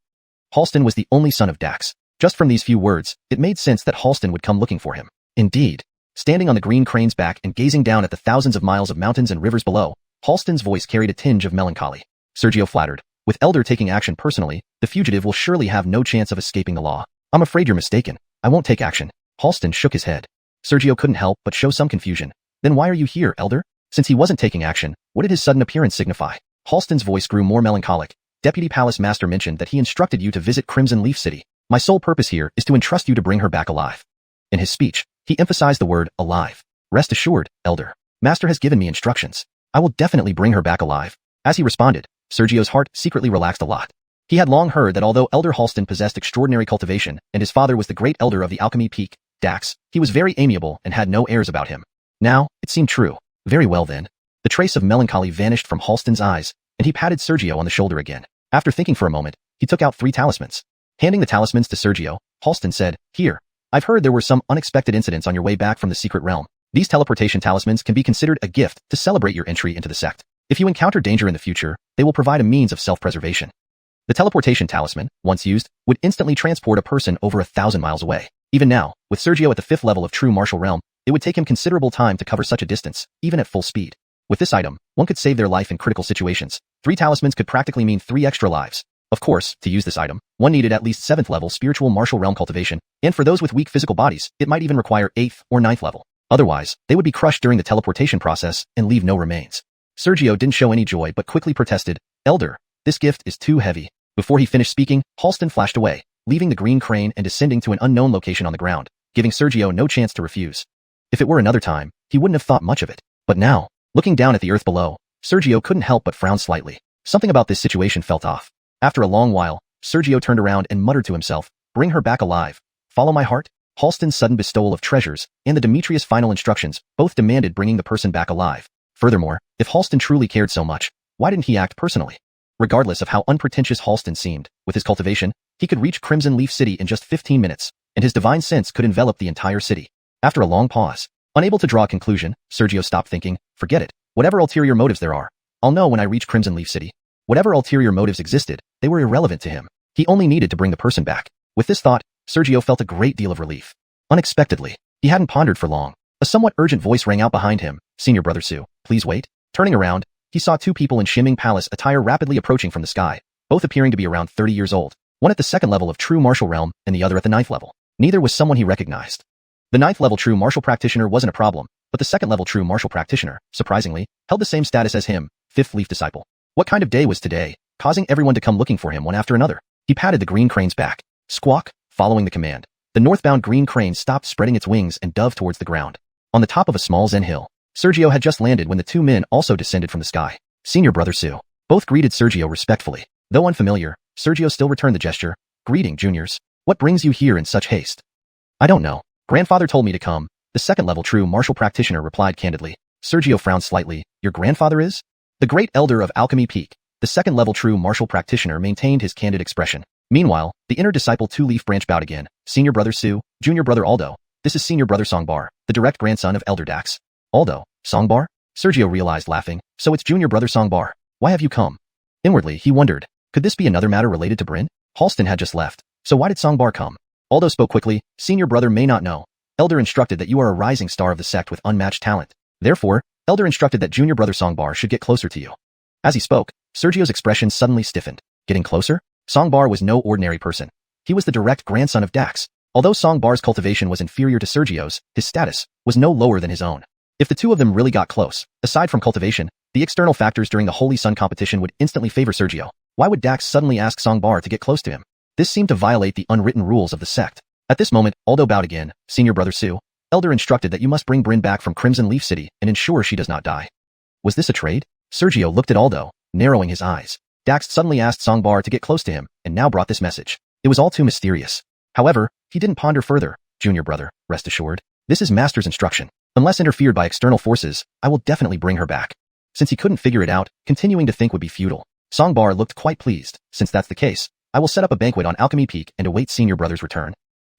Halston was the only son of Dax. Just from these few words, it made sense that Halston would come looking for him. Indeed. Standing on the green crane's back and gazing down at the thousands of miles of mountains and rivers below, Halston's voice carried a tinge of melancholy. Sergio flattered. With Elder taking action personally, the fugitive will surely have no chance of escaping the law. I'm afraid you're mistaken. I won't take action. Halston shook his head. Sergio couldn't help but show some confusion. Then why are you here, Elder? Since he wasn't taking action, what did his sudden appearance signify? Halston's voice grew more melancholic. Deputy Palace Master mentioned that he instructed you to visit Crimson Leaf City. My sole purpose here is to entrust you to bring her back alive. In his speech, he emphasized the word alive. Rest assured, Elder. Master has given me instructions. I will definitely bring her back alive. As he responded, Sergio's heart secretly relaxed a lot. He had long heard that although Elder Halston possessed extraordinary cultivation and his father was the great elder of the Alchemy Peak, Dax, he was very amiable and had no airs about him. Now, it seemed true. Very well then. The trace of melancholy vanished from Halston's eyes, and he patted Sergio on the shoulder again. After thinking for a moment, he took out 3 talismans. Handing the talismans to Sergio, Halston said, Here, I've heard there were some unexpected incidents on your way back from the secret realm. These teleportation talismans can be considered a gift to celebrate your entry into the sect. If you encounter danger in the future, they will provide a means of self-preservation. The teleportation talisman, once used, would instantly transport a person over 1,000 miles away. Even now, with Sergio at the 5th level of true martial realm, it would take him considerable time to cover such a distance, even at full speed. With this item, one could save their life in critical situations. 3 talismans could practically mean 3 extra lives. Of course, to use this item, one needed at least 7th level spiritual martial realm cultivation, and for those with weak physical bodies, it might even require 8th or 9th level. Otherwise, they would be crushed during the teleportation process and leave no remains. Sergio didn't show any joy but quickly protested, Elder, this gift is too heavy. Before he finished speaking, Halston flashed away, leaving the green crane and descending to an unknown location on the ground, giving Sergio no chance to refuse. If it were another time, he wouldn't have thought much of it. But now, looking down at the earth below, Sergio couldn't help but frown slightly. Something about this situation felt off. After a long while, Sergio turned around and muttered to himself, Bring her back alive. Follow my heart? Halston's sudden bestowal of treasures and the Demetrius' final instructions both demanded bringing the person back alive. Furthermore, if Halston truly cared so much, why didn't he act personally? Regardless of how unpretentious Halston seemed, with his cultivation, he could reach Crimson Leaf City in just 15 minutes, and his divine sense could envelop the entire city. After a long pause, unable to draw a conclusion, Sergio stopped thinking, Forget it. Whatever ulterior motives there are, I'll know when I reach Crimson Leaf City. Whatever ulterior motives existed, they were irrelevant to him. He only needed to bring the person back. With this thought, Sergio felt a great deal of relief. Unexpectedly, he hadn't pondered for long. A somewhat urgent voice rang out behind him, Senior Brother Su, please wait. Turning around, he saw 2 people in Shimming Palace attire rapidly approaching from the sky, both appearing to be around 30 years old, one at the 2nd level of true martial realm and the other at the 9th level. Neither was someone he recognized. The 9th level true martial practitioner wasn't a problem, but the 2nd level true martial practitioner, surprisingly, held the same status as him, 5th leaf disciple. What kind of day was today, causing everyone to come looking for him one after another? He patted the green crane's back. Squawk, following the command. The northbound green crane stopped spreading its wings and dove towards the ground. On the top of a small zen hill, Sergio had just landed when the 2 men also descended from the sky. Senior Brother Su. Both greeted Sergio respectfully. Though unfamiliar, Sergio still returned the gesture. Greeting, juniors. What brings you here in such haste? I don't know. Grandfather told me to come. The 2nd level true martial practitioner replied candidly. Sergio frowned slightly. Your grandfather is? The great elder of Alchemy Peak. The 2nd level true martial practitioner maintained his candid expression. Meanwhile, the inner disciple 2-leaf branch bowed again. Senior Brother Su, Junior Brother Aldo. This is Senior Brother Songbar, the direct grandson of Elder Dax. Aldo, Songbar? Sergio realized, laughing. So it's Junior Brother Songbar. Why have you come? Inwardly, he wondered, could this be another matter related to Bryn? Halston had just left, so why did Songbar come? Aldo spoke quickly. Senior Brother may not know. Elder instructed that you are a rising star of the sect with unmatched talent. Therefore, Elder instructed that Junior Brother Songbar should get closer to you. As he spoke, Sergio's expression suddenly stiffened. Getting closer? Songbar was no ordinary person. He was the direct grandson of Dax. Although Songbar's cultivation was inferior to Sergio's, his status was no lower than his own. If the 2 of them really got close, aside from cultivation, the external factors during the Holy Sun competition would instantly favor Sergio. Why would Dax suddenly ask Songbar to get close to him? This seemed to violate the unwritten rules of the sect. At this moment, Aldo bowed again. Senior Brother Su, Elder instructed that you must bring Bryn back from Crimson Leaf City and ensure she does not die. Was this a trade? Sergio looked at Aldo, narrowing his eyes. Dax suddenly asked Songbar to get close to him and now brought this message. It was all too mysterious. However, he didn't ponder further. Junior brother, rest assured. This is Master's instruction. Unless interfered by external forces, I will definitely bring her back. Since he couldn't figure it out, continuing to think would be futile. Songbar looked quite pleased. Since that's the case, I will set up a banquet on Alchemy Peak and await Senior Brother's return.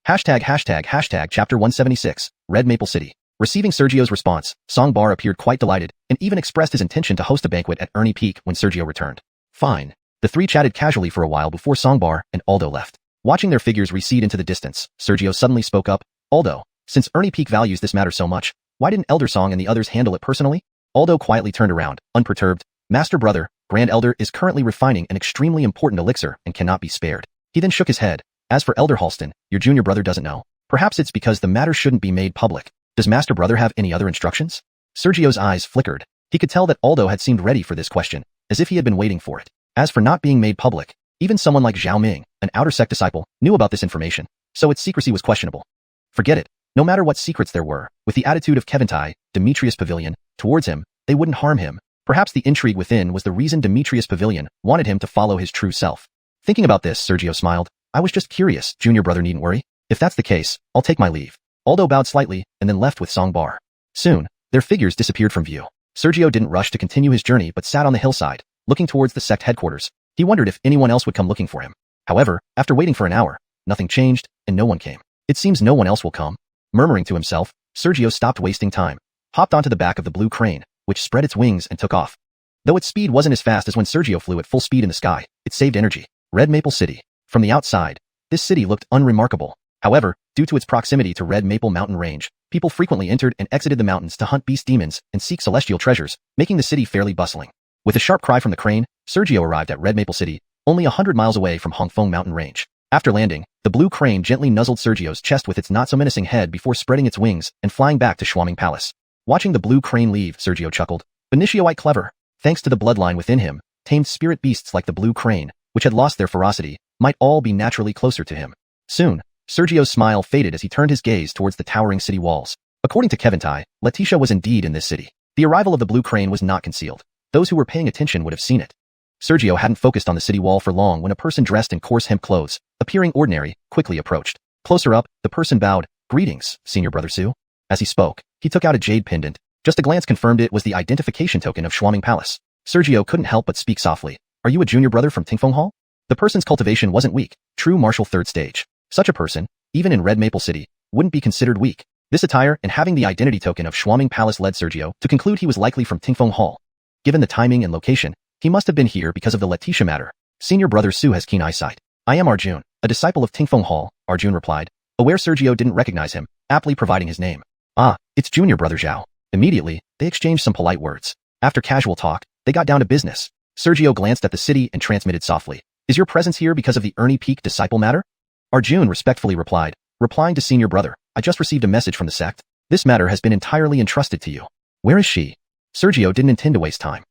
Chapter 176, Red Maple City. Receiving Sergio's response, Songbar appeared quite delighted and even expressed his intention to host a banquet at Ernie Peak when Sergio returned. Fine. The three chatted casually for a while before Songbar and Aldo left. Watching their figures recede into the distance, Sergio suddenly spoke up. Aldo, since Ernie Peak values this matter so much, why didn't Elder Song and the others handle it personally? Aldo quietly turned around, unperturbed. Master Brother, Grand Elder is currently refining an extremely important elixir and cannot be spared. He then shook his head. As for Elder Halston, your junior brother doesn't know. Perhaps it's because the matter shouldn't be made public. Does Master Brother have any other instructions? Sergio's eyes flickered. He could tell that Aldo had seemed ready for this question, as if he had been waiting for it. As for not being made public, even someone like Zhao Ming, an outer sect disciple, knew about this information, so its secrecy was questionable. Forget it. No matter what secrets there were, with the attitude of Keventai, Demetrius Pavilion, towards him, they wouldn't harm him. Perhaps the intrigue within was the reason Demetrius Pavilion wanted him to follow his true self. Thinking about this, Sergio smiled. I was just curious, junior brother needn't worry. If that's the case, I'll take my leave. Aldo bowed slightly and then left with Songbar. Soon, their figures disappeared from view. Sergio didn't rush to continue his journey but sat on the hillside, looking towards the sect headquarters. He wondered if anyone else would come looking for him. However, after waiting for an hour, nothing changed and no one came. It seems no one else will come. Murmuring to himself, Sergio stopped wasting time, hopped onto the back of the blue crane, which spread its wings and took off. Though its speed wasn't as fast as when Sergio flew at full speed in the sky, it saved energy. Red Maple City. From the outside, this city looked unremarkable. However, due to its proximity to Red Maple Mountain Range, people frequently entered and exited the mountains to hunt beast demons and seek celestial treasures, making the city fairly bustling. With a sharp cry from the crane, Sergio arrived at Red Maple City, only 100 miles away from Hongfeng Mountain Range. After landing, the blue crane gently nuzzled Sergio's chest with its not-so-menacing head before spreading its wings and flying back to Shuaming Palace. Watching the blue crane leave, Sergio chuckled. Benicio clever. Thanks to the bloodline within him, tamed spirit beasts like the blue crane, which had lost their ferocity, might all be naturally closer to him. Soon, Sergio's smile faded as he turned his gaze towards the towering city walls. According to Keventai, Letitia was indeed in this city. The arrival of the blue crane was not concealed. Those who were paying attention would have seen it. Sergio hadn't focused on the city wall for long when a person dressed in coarse hemp clothes, appearing ordinary, quickly approached. Closer up, the person bowed. Greetings, Senior Brother Su. As he spoke, he took out a jade pendant. Just a glance confirmed it was the identification token of Shuaming Palace. Sergio couldn't help but speak softly. Are you a junior brother from Tingfeng Hall? The person's cultivation wasn't weak, true martial third stage. Such a person, even in Red Maple City, wouldn't be considered weak. This attire and having the identity token of Shuaming Palace led Sergio to conclude he was likely from Tingfeng Hall. Given the timing and location, he must have been here because of the Letitia matter. Senior Brother Su has keen eyesight. I am Arjun, a disciple of Tingfeng Hall, Arjun replied, aware Sergio didn't recognize him, aptly providing his name. Ah, it's Junior Brother Zhao. Immediately, they exchanged some polite words. After casual talk, they got down to business. Sergio glanced at the city and transmitted softly. Is your presence here because of the Ernie Peak disciple matter? Arjun respectfully replied, replying to Senior Brother, I just received a message from the sect. This matter has been entirely entrusted to you. Where is she? Sergio didn't intend to waste time.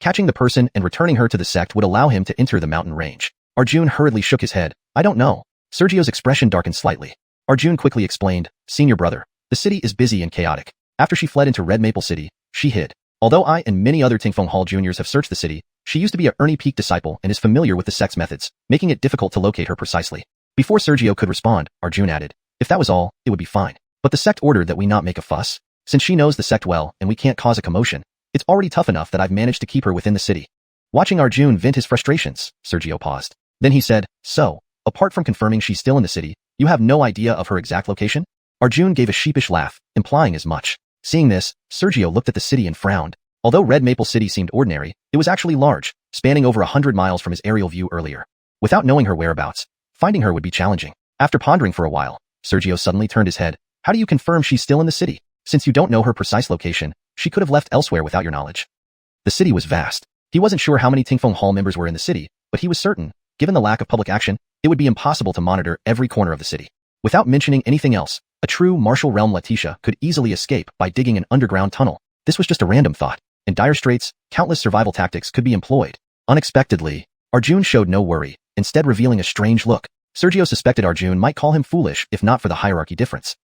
Catching the person and returning her to the sect would allow him to enter the mountain range. Arjun hurriedly shook his head. I don't know. Sergio's expression darkened slightly. Arjun quickly explained, Senior Brother, the city is busy and chaotic. After she fled into Red Maple City, she hid. Although I and many other Tingfeng Hall juniors have searched the city, she used to be a Ernie Peak disciple and is familiar with the sect's methods, making it difficult to locate her precisely. Before Sergio could respond, Arjun added, if that was all, it would be fine. But the sect ordered that we not make a fuss. Since she knows the sect well and we can't cause a commotion, it's already tough enough that I've managed to keep her within the city. Watching Arjun vent his frustrations, Sergio paused. Then he said, so, apart from confirming she's still in the city, you have no idea of her exact location? Arjun gave a sheepish laugh, implying as much. Seeing this, Sergio looked at the city and frowned. Although Red Maple City seemed ordinary, it was actually large, spanning over 100 miles from his aerial view earlier. Without knowing her whereabouts, finding her would be challenging. After pondering for a while, Sergio suddenly turned his head. How do you confirm she's still in the city? Since you don't know her precise location, she could have left elsewhere without your knowledge. The city was vast. He wasn't sure how many Tingfeng Hall members were in the city, but he was certain, given the lack of public action, it would be impossible to monitor every corner of the city. Without mentioning anything else, a true martial realm Letitia could easily escape by digging an underground tunnel. This was just a random thought. In dire straits, countless survival tactics could be employed. Unexpectedly, Arjun showed no worry, instead revealing a strange look. Sergio suspected Arjun might call him foolish if not for the hierarchy difference.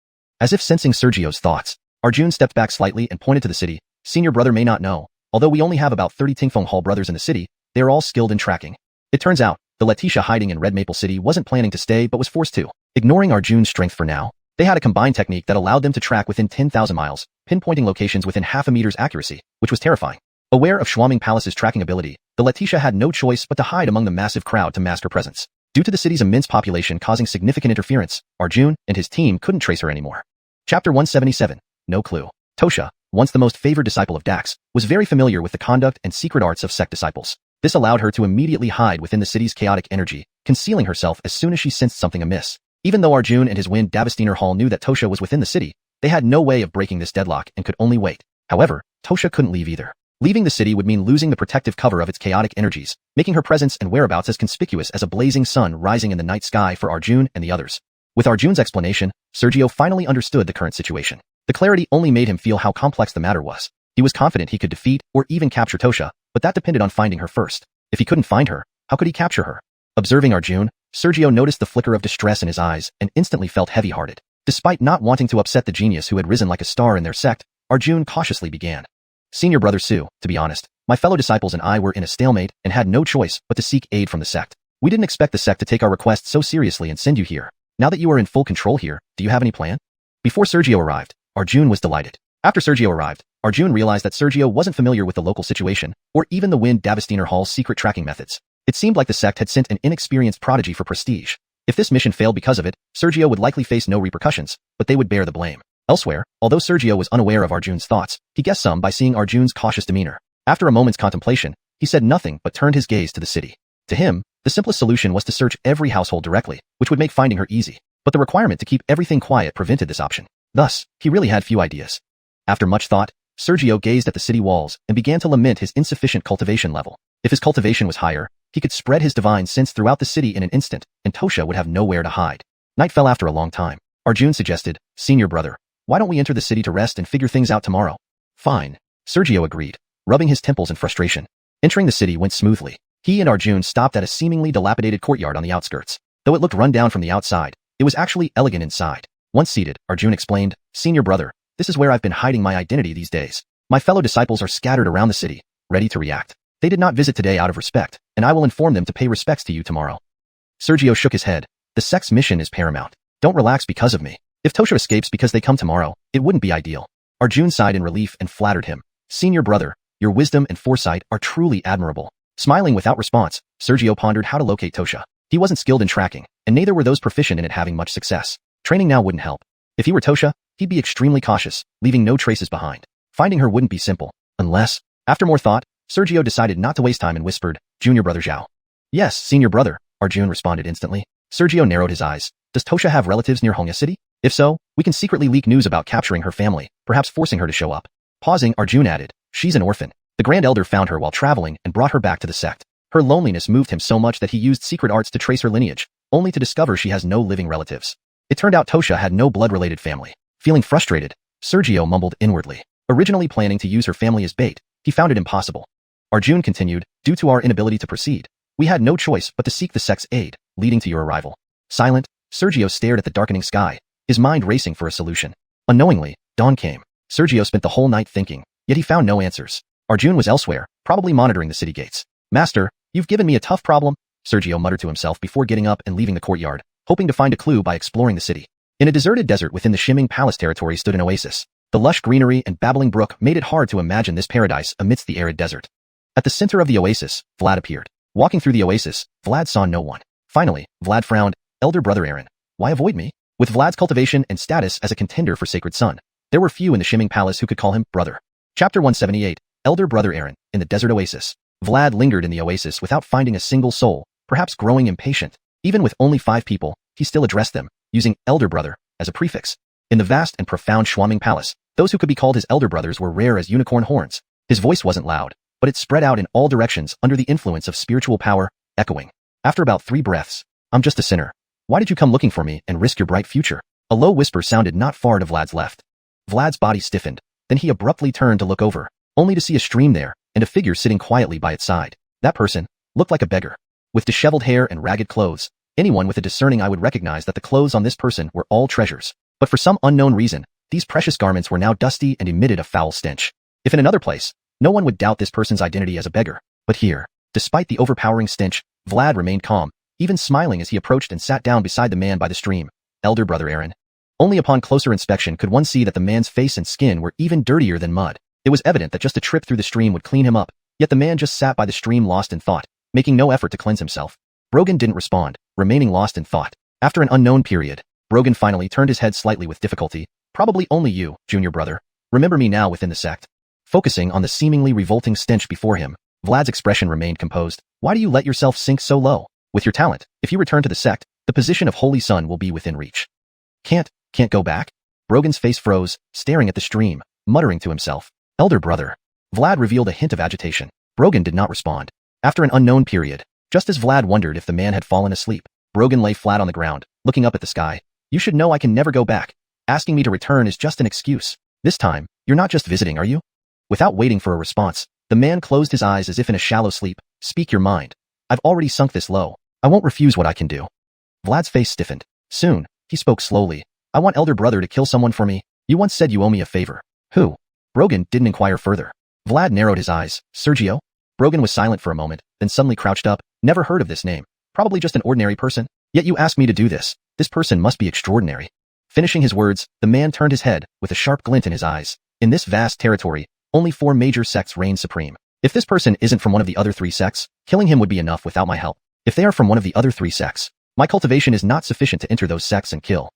As if sensing Sergio's thoughts, Arjun stepped back slightly and pointed to the city. Senior Brother may not know, although we only have about 30 Tingfeng Hall brothers in the city, they are all skilled in tracking. It turns out, the Letitia hiding in Red Maple City wasn't planning to stay but was forced to. Ignoring Arjun's strength for now, they had a combined technique that allowed them to track within 10,000 miles, pinpointing locations within half a meter's accuracy, which was terrifying. Aware of Xianxia Palace's tracking ability, the Letitia had no choice but to hide among the massive crowd to mask her presence. Due to the city's immense population causing significant interference, Arjun and his team couldn't trace her anymore. Chapter 177. No clue. Tosha, once the most favored disciple of Dax, was very familiar with the conduct and secret arts of sect disciples. This allowed her to immediately hide within the city's chaotic energy, concealing herself as soon as she sensed something amiss. Even though Arjun and his wind Davastiner Hall knew that Tosha was within the city, they had no way of breaking this deadlock and could only wait. However, Tosha couldn't leave either. Leaving the city would mean losing the protective cover of its chaotic energies, making her presence and whereabouts as conspicuous as a blazing sun rising in the night sky for Arjun and the others. With Arjun's explanation, Sergio finally understood the current situation. The clarity only made him feel how complex the matter was. He was confident he could defeat or even capture Tosha, but that depended on finding her first. If he couldn't find her, how could he capture her? Observing Arjun, Sergio noticed the flicker of distress in his eyes and instantly felt heavy-hearted. Despite not wanting to upset the genius who had risen like a star in their sect, Arjun cautiously began. Senior Brother Su, to be honest, my fellow disciples and I were in a stalemate and had no choice but to seek aid from the sect. We didn't expect the sect to take our request so seriously and send you here. Now that you are in full control here, do you have any plan? Before Sergio arrived, Arjun was delighted. After Sergio arrived, Arjun realized that Sergio wasn't familiar with the local situation or even the Wind Davastiner Hall's secret tracking methods. It seemed like the sect had sent an inexperienced prodigy for prestige. If this mission failed because of it, Sergio would likely face no repercussions, but they would bear the blame. Elsewhere, although Sergio was unaware of Arjun's thoughts, he guessed some by seeing Arjun's cautious demeanor. After a moment's contemplation, he said nothing but turned his gaze to the city. To him, the simplest solution was to search every household directly, which would make finding her easy. But the requirement to keep everything quiet prevented this option. Thus, he really had few ideas. After much thought, Sergio gazed at the city walls and began to lament his insufficient cultivation level. If his cultivation was higher, he could spread his divine sense throughout the city in an instant, and Tosha would have nowhere to hide. Night fell after a long time. Arjun suggested, Senior Brother, why don't we enter the city to rest and figure things out tomorrow? Fine. Sergio agreed, rubbing his temples in frustration. Entering the city went smoothly. He and Arjun stopped at a seemingly dilapidated courtyard on the outskirts. Though it looked run down from the outside, it was actually elegant inside. Once seated, Arjun explained, Senior Brother, this is where I've been hiding my identity these days. My fellow disciples are scattered around the city, ready to react. They did not visit today out of respect, and I will inform them to pay respects to you tomorrow. Sergio shook his head. The sect's mission is paramount. Don't relax because of me. If Tosha escapes because they come tomorrow, it wouldn't be ideal. Arjun sighed in relief and flattered him. Senior Brother, your wisdom and foresight are truly admirable. Smiling without response, Sergio pondered how to locate Tosha. He wasn't skilled in tracking, and neither were those proficient in it having much success. Training now wouldn't help. If he were Tosha, he'd be extremely cautious, leaving no traces behind. Finding her wouldn't be simple, unless... After more thought, Sergio decided not to waste time and whispered, Junior Brother Zhao. Yes, Senior Brother, Arjun responded instantly. Sergio narrowed his eyes. Does Tosha have relatives near Xianxia City? If so, we can secretly leak news about capturing her family, perhaps forcing her to show up. Pausing, Arjun added, she's an orphan. The Grand Elder found her while traveling and brought her back to the sect. Her loneliness moved him so much that he used secret arts to trace her lineage, only to discover she has no living relatives. It turned out Tosha had no blood-related family. Feeling frustrated, Sergio mumbled inwardly. Originally planning to use her family as bait, he found it impossible. Arjun continued, due to our inability to proceed, we had no choice but to seek the sect's aid, leading to your arrival. Silent, Sergio stared at the darkening sky, his mind racing for a solution. Unknowingly, dawn came. Sergio spent the whole night thinking, yet he found no answers. Arjun was elsewhere, probably monitoring the city gates. Master, you've given me a tough problem, Sergio muttered to himself before getting up and leaving the courtyard, hoping to find a clue by exploring the city. In a deserted desert within the Xianxia Palace territory stood an oasis. The lush greenery and babbling brook made it hard to imagine this paradise amidst the arid desert. At the center of the oasis, Vlad appeared. Walking through the oasis, Vlad saw no one. Finally, Vlad frowned, Elder Brother Aaron, why avoid me? With Vlad's cultivation and status as a contender for Sacred Son, there were few in the Xianxia Palace who could call him brother. Chapter 178, Elder Brother Aaron, in the desert oasis. Vlad lingered in the oasis without finding a single soul, perhaps growing impatient. Even with only 5 people, he still addressed them, using Elder Brother as a prefix. In the vast and profound Xianxia Palace, those who could be called his elder brothers were rare as unicorn horns. His voice wasn't loud, but it spread out in all directions under the influence of spiritual power, echoing. After about 3 breaths, I'm just a sinner. Why did you come looking for me and risk your bright future? A low whisper sounded not far to Vlad's left. Vlad's body stiffened, then he abruptly turned to look over, only to see a stream there and a figure sitting quietly by its side. That person looked like a beggar. With disheveled hair and ragged clothes, anyone with a discerning eye would recognize that the clothes on this person were all treasures. But for some unknown reason, these precious garments were now dusty and emitted a foul stench. If in another place, no one would doubt this person's identity as a beggar. But here, Despite the overpowering stench, Vlad remained calm, even smiling as he approached and sat down beside the man by the stream. Elder brother Aaron. Only upon closer inspection could one see that the man's face and skin were even dirtier than mud. It was evident that just a trip through the stream would clean him up, yet the man just sat by the stream lost in thought, making no effort to cleanse himself. Brogan didn't respond, remaining lost in thought. After an unknown period, Brogan finally turned his head slightly with difficulty. Probably only you, junior brother. Remember me now within the sect. Focusing on the seemingly revolting stench before him, Vlad's expression remained composed. Why do you let yourself sink so low? With your talent, if you return to the sect, the position of Holy Son will be within reach. Can't go back? Brogan's face froze, staring at the stream, muttering to himself. Elder brother. Vlad revealed a hint of agitation. Brogan did not respond. After an unknown period, just as Vlad wondered if the man had fallen asleep, Brogan lay flat on the ground, looking up at the sky. You should know I can never go back. Asking me to return is just an excuse. This time, you're not just visiting, are you? Without waiting for a response, the man closed his eyes as if in a shallow sleep. Speak your mind. I've already sunk this low. I won't refuse what I can do. Vlad's face stiffened. Soon, he spoke slowly. I want elder brother to kill someone for me. You once said you owe me a favor. Who? Brogan didn't inquire further. Vlad narrowed his eyes. Sergio? Brogan was silent for a moment, then suddenly crouched up. Never heard of this name. Probably just an ordinary person. Yet you asked me to do this. This person must be extraordinary. Finishing his words, the man turned his head, with a sharp glint in his eyes. In this vast territory, only 4 major sects reign supreme. If this person isn't from one of the other 3 sects, killing him would be enough without my help. If they are from one of the other 3 sects, my cultivation is not sufficient to enter those sects and kill.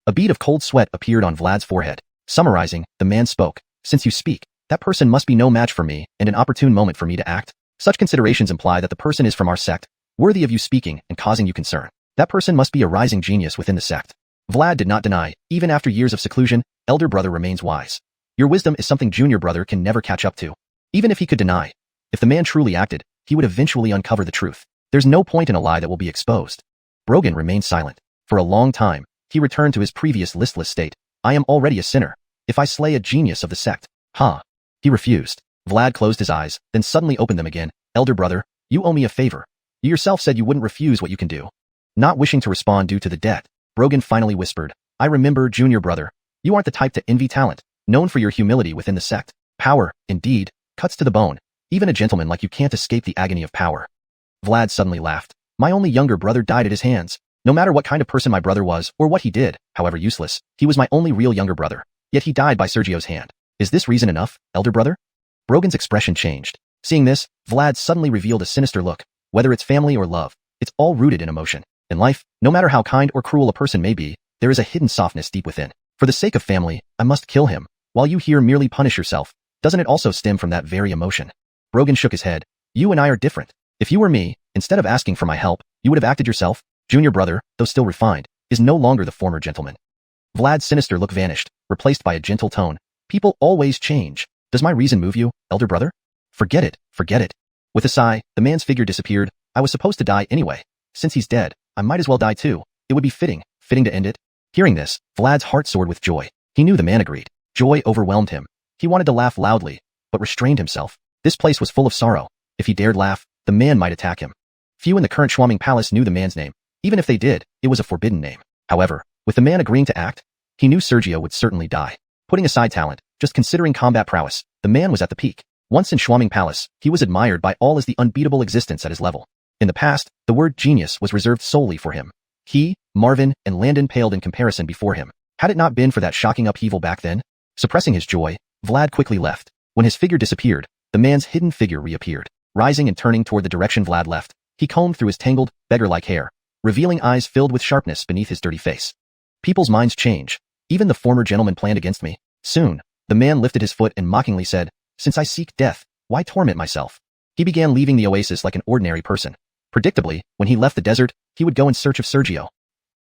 A bead of cold sweat appeared on Vlad's forehead. Summarizing, the man spoke. Since you speak, that person must be no match for me and an opportune moment for me to act. Such considerations imply that the person is from our sect, worthy of you speaking and causing you concern. That person must be a rising genius within the sect. Vlad did not deny, even after years of seclusion, elder brother remains wise. Your wisdom is something junior brother can never catch up to. Even if he could deny, if the man truly acted, he would eventually uncover the truth. There's no point in a lie that will be exposed. Brogan remained silent. For a long time, he returned to his previous listless state. I am already a sinner. If I slay a genius of the sect. He refused. Vlad closed his eyes, then suddenly opened them again. Elder brother, you owe me a favor. You yourself said you wouldn't refuse what you can do. Not wishing to respond due to the debt, Brogan finally whispered. I remember, junior brother. You aren't the type to envy talent, known for your humility within the sect. Power, indeed, cuts to the bone. Even a gentleman like you can't escape the agony of power. Vlad suddenly laughed. My only younger brother died at his hands. No matter what kind of person my brother was, or what he did, however useless, he was my only real younger brother. Yet he died by Sergio's hand. Is this reason enough, elder brother? Brogan's expression changed. Seeing this, Vlad suddenly revealed a sinister look. Whether it's family or love, it's all rooted in emotion. In life, no matter how kind or cruel a person may be, there is a hidden softness deep within. For the sake of family, I must kill him. While you here merely punish yourself, doesn't it also stem from that very emotion? Brogan shook his head. You and I are different. If you were me, instead of asking for my help, you would have acted yourself. Junior brother, though still refined, is no longer the former gentleman. Vlad's sinister look vanished, replaced by a gentle tone. People always change. Does my reason move you, elder brother? Forget it, forget it. With a sigh, the man's figure disappeared. I was supposed to die anyway. Since he's dead, I might as well die too. It would be fitting to end it. Hearing this, Vlad's heart soared with joy. He knew the man agreed. Joy overwhelmed him. He wanted to laugh loudly, but restrained himself. This place was full of sorrow. If he dared laugh, the man might attack him. Few in the current Shuaming Palace knew the man's name. Even if they did, it was a forbidden name. However, with the man agreeing to act, he knew Sergio would certainly die. Putting aside talent, just considering combat prowess, the man was at the peak. Once in Shuaming Palace, he was admired by all as the unbeatable existence at his level. In the past, the word genius was reserved solely for him. He, Marvin, and Landon paled in comparison before him. Had it not been for that shocking upheaval back then? Suppressing his joy, Vlad quickly left. When his figure disappeared, the man's hidden figure reappeared. Rising and turning toward the direction Vlad left, he combed through his tangled, beggar-like hair, revealing eyes filled with sharpness beneath his dirty face. People's minds change. Even the former gentleman planned against me. Soon, the man lifted his foot and mockingly said, Since I seek death, why torment myself? He began leaving the oasis like an ordinary person. Predictably, when he left the desert, he would go in search of Sergio.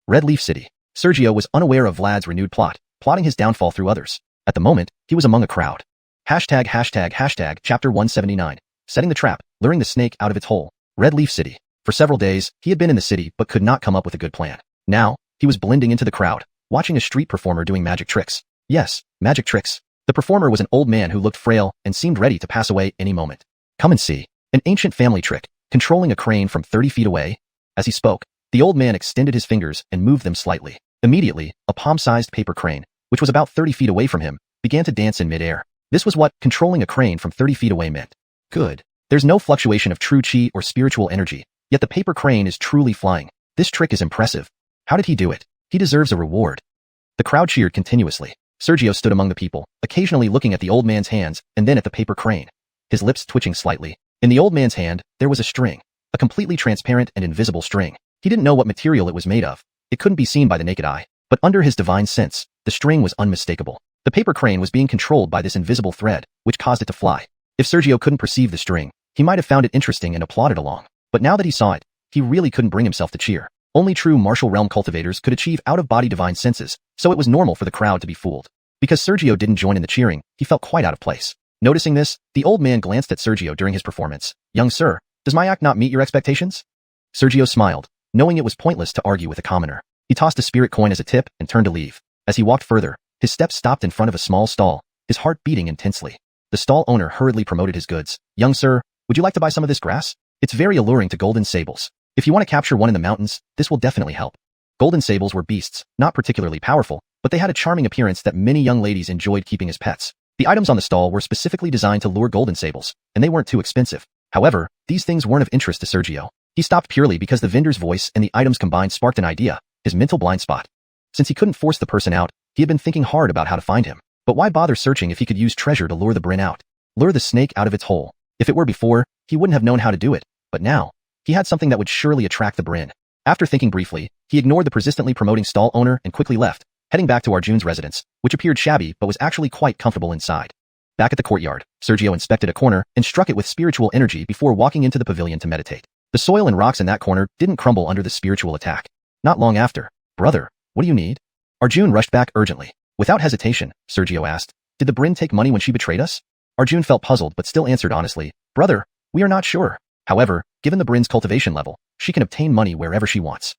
Red Leaf City. Sergio was unaware of Vlad's renewed plotting his downfall through others. At the moment, he was among a crowd. Chapter 179. Setting the trap, luring the snake out of its hole. Red Leaf City. For several days, he had been in the city but could not come up with a good plan. Now, he was blending into the crowd, watching a street performer doing magic tricks. Yes, magic tricks. The performer was an old man who looked frail and seemed ready to pass away any moment. Come and see. An ancient family trick, controlling a crane from 30 feet away. As he spoke, the old man extended his fingers and moved them slightly. Immediately, a palm-sized paper crane, which was about 30 feet away from him, began to dance in midair. This was what controlling a crane from 30 feet away meant. Good. There's no fluctuation of true chi or spiritual energy, yet the paper crane is truly flying. This trick is impressive. How did he do it? He deserves a reward. The crowd cheered continuously. Sergio stood among the people, occasionally looking at the old man's hands and then at the paper crane, his lips twitching slightly. In the old man's hand, there was a string, a completely transparent and invisible string. He didn't know what material it was made of. It couldn't be seen by the naked eye, but under his divine sense, the string was unmistakable. The paper crane was being controlled by this invisible thread, which caused it to fly. If Sergio couldn't perceive the string, he might have found it interesting and applauded along. But now that he saw it, he really couldn't bring himself to cheer. Only true martial realm cultivators could achieve out-of-body divine senses, so it was normal for the crowd to be fooled. Because Sergio didn't join in the cheering, he felt quite out of place. Noticing this, the old man glanced at Sergio during his performance. "Young sir, does my act not meet your expectations?" Sergio smiled, knowing it was pointless to argue with a commoner. He tossed a spirit coin as a tip and turned to leave. As he walked further, his steps stopped in front of a small stall, his heart beating intensely. The stall owner hurriedly promoted his goods. "Young sir, would you like to buy some of this grass? It's very alluring to golden sables. If you want to capture one in the mountains, this will definitely help." Golden sables were beasts, not particularly powerful, but they had a charming appearance that many young ladies enjoyed keeping as pets. The items on the stall were specifically designed to lure golden sables, and they weren't too expensive. However, these things weren't of interest to Sergio. He stopped purely because the vendor's voice and the items combined sparked an idea, his mental blind spot. Since he couldn't force the person out, he had been thinking hard about how to find him. But why bother searching if he could use treasure to lure the brin out? Lure the snake out of its hole. If it were before, he wouldn't have known how to do it, but now, he had something that would surely attract the brin. After thinking briefly, he ignored the persistently promoting stall owner and quickly left, heading back to Arjun's residence, which appeared shabby but was actually quite comfortable inside. Back at the courtyard, Sergio inspected a corner and struck it with spiritual energy before walking into the pavilion to meditate. The soil and rocks in that corner didn't crumble under the spiritual attack. Not long after, "Brother, what do you need?" Arjun rushed back urgently. Without hesitation, Sergio asked, "Did the Brin take money when she betrayed us?" Arjun felt puzzled but still answered honestly, "Brother, we are not sure. However, given the Brin's cultivation level, she can obtain money wherever she wants."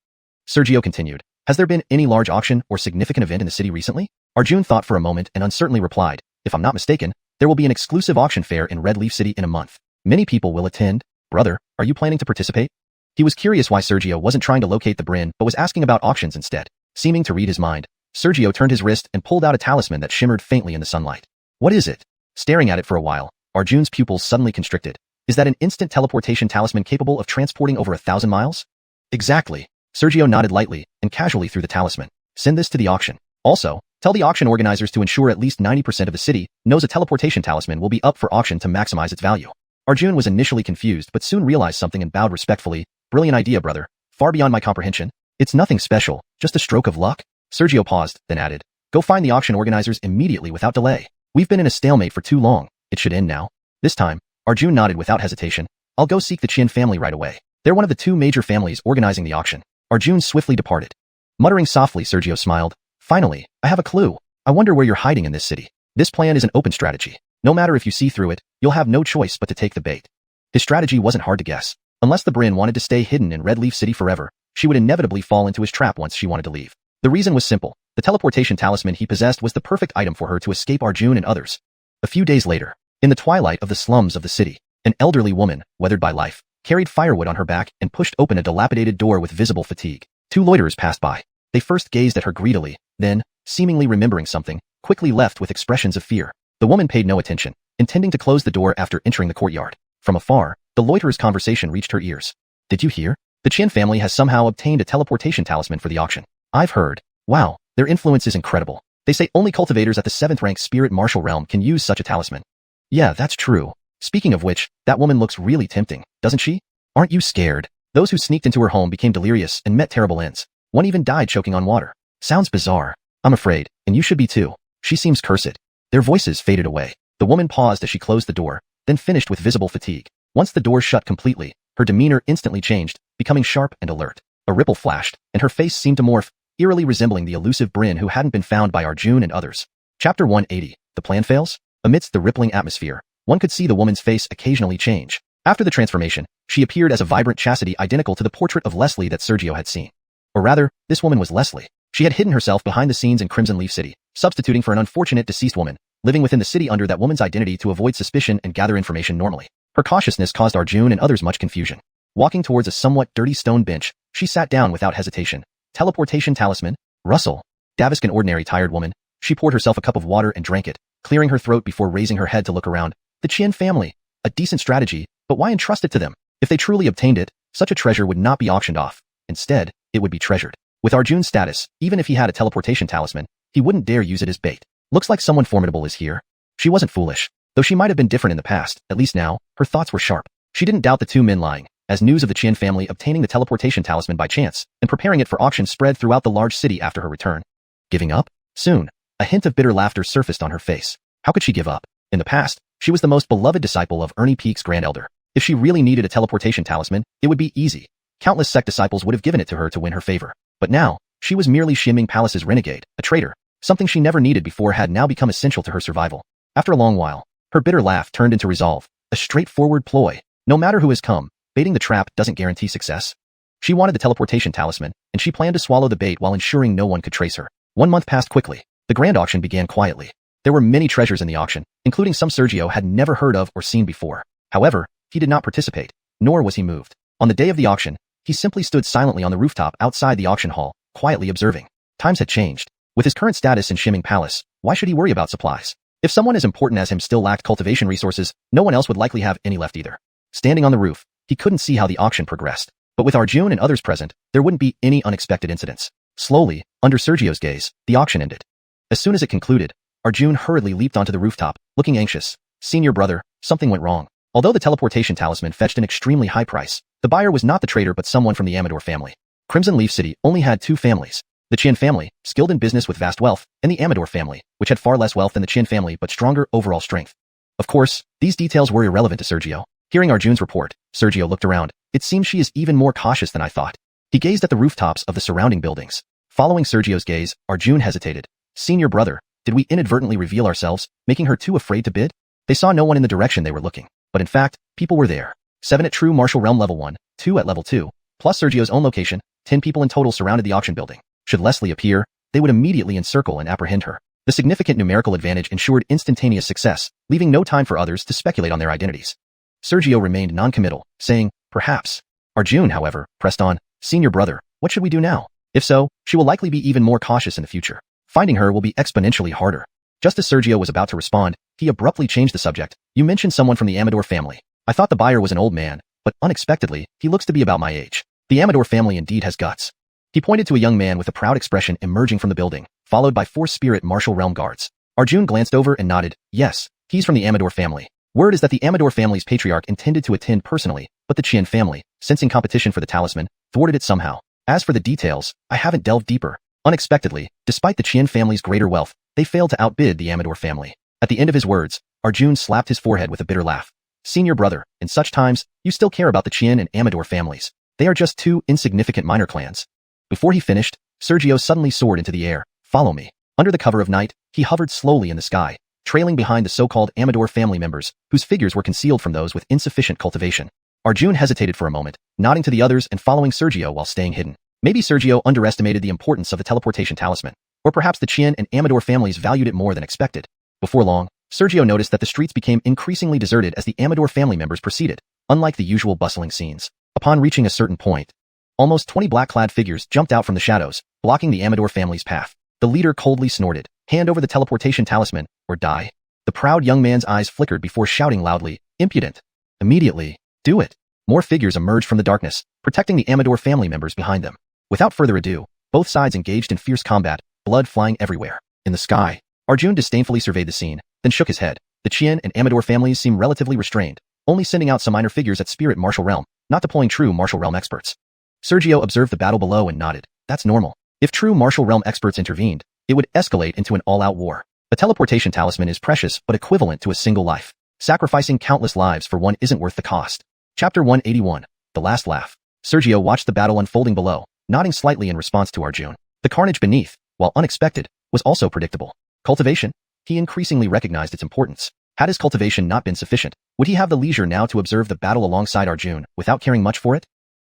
Sergio continued, "Has there been any large auction or significant event in the city recently?" Arjun thought for a moment and uncertainly replied, "If I'm not mistaken, there will be an exclusive auction fair in Red Leaf City in a month. Many people will attend. Brother, are you planning to participate?" He was curious why Sergio wasn't trying to locate the Brin but was asking about auctions instead. Seeming to read his mind, Sergio turned his wrist and pulled out a talisman that shimmered faintly in the sunlight. "What is it?" Staring at it for a while, Arjun's pupils suddenly constricted. "Is that an instant teleportation talisman capable of transporting over 1,000 miles? "Exactly." Sergio nodded lightly and casually threw the talisman. "Send this to the auction. Also, tell the auction organizers to ensure at least 90% of the city knows a teleportation talisman will be up for auction to maximize its value." Arjun was initially confused but soon realized something and bowed respectfully. "Brilliant idea, brother. Far beyond my comprehension. It's nothing special, just a stroke of luck." Sergio paused, then added, "Go find the auction organizers immediately without delay. We've been in a stalemate for too long. It should end now." This time, Arjun nodded without hesitation. "I'll go seek the Qian family right away. They're one of the two major families organizing the auction." Arjun swiftly departed. Muttering softly, Sergio smiled. "Finally, I have a clue. I wonder where you're hiding in this city. This plan is an open strategy. No matter if you see through it, you'll have no choice but to take the bait." His strategy wasn't hard to guess. Unless the Brin wanted to stay hidden in Red Leaf City forever, she would inevitably fall into his trap once she wanted to leave. The reason was simple. The teleportation talisman he possessed was the perfect item for her to escape Arjun and others. A few days later, in the twilight of the slums of the city, an elderly woman, weathered by life, carried firewood on her back and pushed open a dilapidated door with visible fatigue. Two loiterers passed by. They first gazed at her greedily, then, seemingly remembering something, quickly left with expressions of fear. The woman paid no attention, intending to close the door after entering the courtyard. From afar, the loiterers' conversation reached her ears. "Did you hear? The Qian family has somehow obtained a teleportation talisman for the auction. I've heard. Wow, their influence is incredible. They say only cultivators at the 7th rank spirit martial realm can use such a talisman." "Yeah, that's true. Speaking of which, that woman looks really tempting, doesn't she? Aren't you scared?" Those who sneaked into her home became delirious and met terrible ends. One even died choking on water. "Sounds bizarre. I'm afraid, and you should be too. She seems cursed." Their voices faded away. The woman paused as she closed the door, then finished with visible fatigue. Once the door shut completely, her demeanor instantly changed, becoming sharp and alert. A ripple flashed, and her face seemed to morph, eerily resembling the elusive Brin who hadn't been found by Arjun and others. Chapter 180. The plan fails? Amidst the rippling atmosphere, one could see the woman's face occasionally change. After the transformation, she appeared as a vibrant chastity identical to the portrait of Leslie that Sergio had seen. Or rather, this woman was Leslie. She had hidden herself behind the scenes in Crimson Leaf City, substituting for an unfortunate deceased woman, living within the city under that woman's identity to avoid suspicion and gather information normally. Her cautiousness caused Arjun and others much confusion. Walking towards a somewhat dirty stone bench, she sat down without hesitation. Teleportation talisman? Russell. Davisk, an ordinary tired woman, she poured herself a cup of water and drank it, clearing her throat before raising her head to look around. The Qian family. A decent strategy, But why entrust it to them? If they truly obtained it, such a treasure would not be auctioned off. Instead, it would be treasured. With Arjun's status, even if he had a teleportation talisman, he wouldn't dare use it as bait. Looks like someone formidable is here. She wasn't foolish. Though she might have been different in the past, at least now, her thoughts were sharp. She didn't doubt the two men lying, as news of the Qian family obtaining the teleportation talisman by chance and preparing it for auction spread throughout the large city after her return. Giving up? Soon. A hint of bitter laughter surfaced on her face. How could she give up? In the past, she was the most beloved disciple of Ernie Peak's Grand Elder. If she really needed a teleportation talisman, it would be easy. Countless sect disciples would have given it to her to win her favor. But now, she was merely Xinming Palace's renegade, a traitor. Something she never needed before had now become essential to her survival. After a long while, her bitter laugh turned into resolve, a straightforward ploy. No matter who has come, baiting the trap doesn't guarantee success. She wanted the teleportation talisman, and she planned to swallow the bait while ensuring no one could trace her. 1 month passed quickly. The grand auction began quietly. There were many treasures in the auction, including some Sergio had never heard of or seen before. However, he did not participate, nor was he moved. On the day of the auction, he simply stood silently on the rooftop outside the auction hall, quietly observing. Times had changed. With his current status in Xinming Palace, why should he worry about supplies? If someone as important as him still lacked cultivation resources, no one else would likely have any left either. Standing on the roof, he couldn't see how the auction progressed. But with Arjun and others present, there wouldn't be any unexpected incidents. Slowly, under Sergio's gaze, the auction ended. As soon as it concluded, Arjun hurriedly leaped onto the rooftop, looking anxious. Senior brother, something went wrong. Although the teleportation talisman fetched an extremely high price, the buyer was not the trader but someone from the Amador family. Crimson Leaf City only had two families. The Qian family, skilled in business with vast wealth, and the Amador family, which had far less wealth than the Qian family but stronger overall strength. Of course, these details were irrelevant to Sergio. Hearing Arjun's report, Sergio looked around. It seems she is even more cautious than I thought. He gazed at the rooftops of the surrounding buildings. Following Sergio's gaze, Arjun hesitated. Senior brother, did we inadvertently reveal ourselves, making her too afraid to bid? They saw no one in the direction they were looking. But in fact, people were there. 7 at True Martial Realm Level 1, 2 at Level 2, plus Sergio's own location, 10 people in total surrounded the auction building. Should Leslie appear, they would immediately encircle and apprehend her. The significant numerical advantage ensured instantaneous success, leaving no time for others to speculate on their identities. Sergio remained non-committal, saying, perhaps. Arjun, however, pressed on, Senior brother, what should we do now? If so, she will likely be even more cautious in the future. Finding her will be exponentially harder. Just as Sergio was about to respond, he abruptly changed the subject. You mentioned someone from the Amador family. I thought the buyer was an old man, but unexpectedly, he looks to be about my age. The Amador family indeed has guts. He pointed to a young man with a proud expression emerging from the building, followed by 4 spirit martial realm guards. Arjun glanced over and nodded. Yes, he's from the Amador family. Word is that the Amador family's patriarch intended to attend personally, but the Qian family, sensing competition for the talisman, thwarted it somehow. As for the details, I haven't delved deeper. Unexpectedly, despite the Qian family's greater wealth, they failed to outbid the Amador family. At the end of his words, Arjun slapped his forehead with a bitter laugh. Senior brother, in such times, you still care about the Qian and Amador families. They are just 2 insignificant minor clans. Before he finished, Sergio suddenly soared into the air. Follow me. Under the cover of night, he hovered slowly in the sky, trailing behind the so-called Amador family members, whose figures were concealed from those with insufficient cultivation. Arjun hesitated for a moment, nodding to the others and following Sergio while staying hidden. Maybe Sergio underestimated the importance of the teleportation talisman, or perhaps the Qian and Amador families valued it more than expected. Before long, Sergio noticed that the streets became increasingly deserted as the Amador family members proceeded, unlike the usual bustling scenes. Upon reaching a certain point, almost 20 black-clad figures jumped out from the shadows, blocking the Amador family's path. The leader coldly snorted, hand over the teleportation talisman, or die. The proud young man's eyes flickered before shouting loudly, impudent. Immediately, do it. More figures emerged from the darkness, protecting the Amador family members behind them. Without further ado, both sides engaged in fierce combat, blood flying everywhere. In the sky, Arjun disdainfully surveyed the scene, then shook his head. The Qian and Amador families seemed relatively restrained, only sending out some minor figures at spirit martial realm, not deploying true martial realm experts. Sergio observed the battle below and nodded. That's normal. If true martial realm experts intervened, it would escalate into an all-out war. A teleportation talisman is precious but equivalent to a single life. Sacrificing countless lives for one isn't worth the cost. Chapter 181, The Last Laugh. Sergio watched the battle unfolding below, nodding slightly in response to Arjun. The carnage beneath, while unexpected, was also predictable. Cultivation? He increasingly recognized its importance. Had his cultivation not been sufficient, would he have the leisure now to observe the battle alongside Arjun without caring much for it?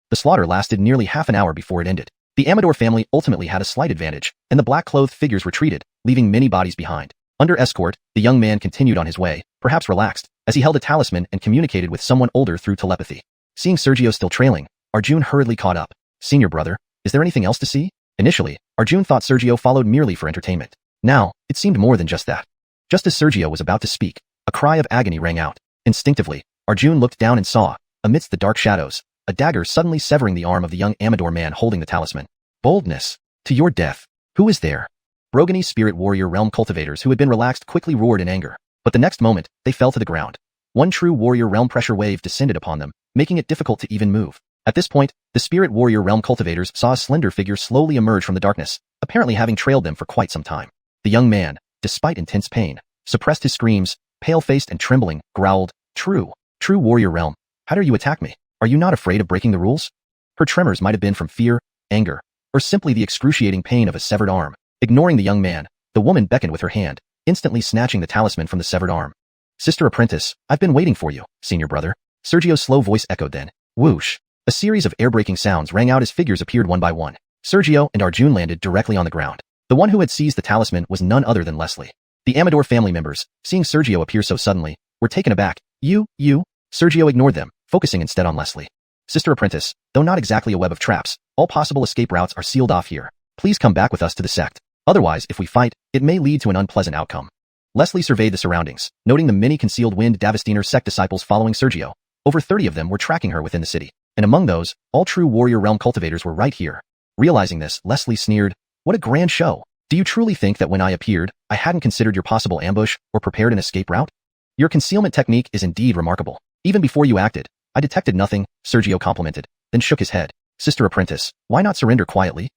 The slaughter lasted nearly half an hour before it ended. The Amador family ultimately had a slight advantage, and the black-clothed figures retreated, leaving many bodies behind. Under escort, the young man continued on his way, perhaps relaxed, as he held a talisman and communicated with someone older through telepathy. Seeing Sergio still trailing, Arjun hurriedly caught up. Senior brother, is there anything else to see? Initially, Arjun thought Sergio followed merely for entertainment. Now, it seemed more than just that. Just as Sergio was about to speak, a cry of agony rang out. Instinctively, Arjun looked down and saw, amidst the dark shadows, a dagger suddenly severing the arm of the young Amador man holding the talisman. Boldness. To your death. Who is there? Brogany's spirit warrior realm cultivators who had been relaxed quickly roared in anger. But the next moment, they fell to the ground. One true warrior realm pressure wave descended upon them, making it difficult to even move. At this point, the spirit warrior realm cultivators saw a slender figure slowly emerge from the darkness, apparently having trailed them for quite some time. The young man, despite intense pain, suppressed his screams, pale-faced and trembling, growled, True warrior realm, how dare you attack me? Are you not afraid of breaking the rules? Her tremors might have been from fear, anger, or simply the excruciating pain of a severed arm. Ignoring the young man, the woman beckoned with her hand, instantly snatching the talisman from the severed arm. Sister Apprentice, I've been waiting for you, senior brother. Sergio's slow voice echoed then. Whoosh. A series of air-breaking sounds rang out as figures appeared one by one. Sergio and Arjun landed directly on the ground. The one who had seized the talisman was none other than Leslie. The Amador family members, seeing Sergio appear so suddenly, were taken aback. You? Sergio ignored them, focusing instead on Leslie. Sister Apprentice, though not exactly a web of traps, all possible escape routes are sealed off here. Please come back with us to the sect. Otherwise, if we fight, it may lead to an unpleasant outcome. Leslie surveyed the surroundings, noting the many concealed Wind Davestiner sect disciples following Sergio. Over 30 of them were tracking her within the city. And among those, all true warrior realm cultivators were right here. Realizing this, Leslie sneered, What a grand show. Do you truly think that when I appeared, I hadn't considered your possible ambush or prepared an escape route? Your concealment technique is indeed remarkable. Even before you acted, I detected nothing, Sergio complimented, then shook his head. Sister Apprentice, why not surrender quietly?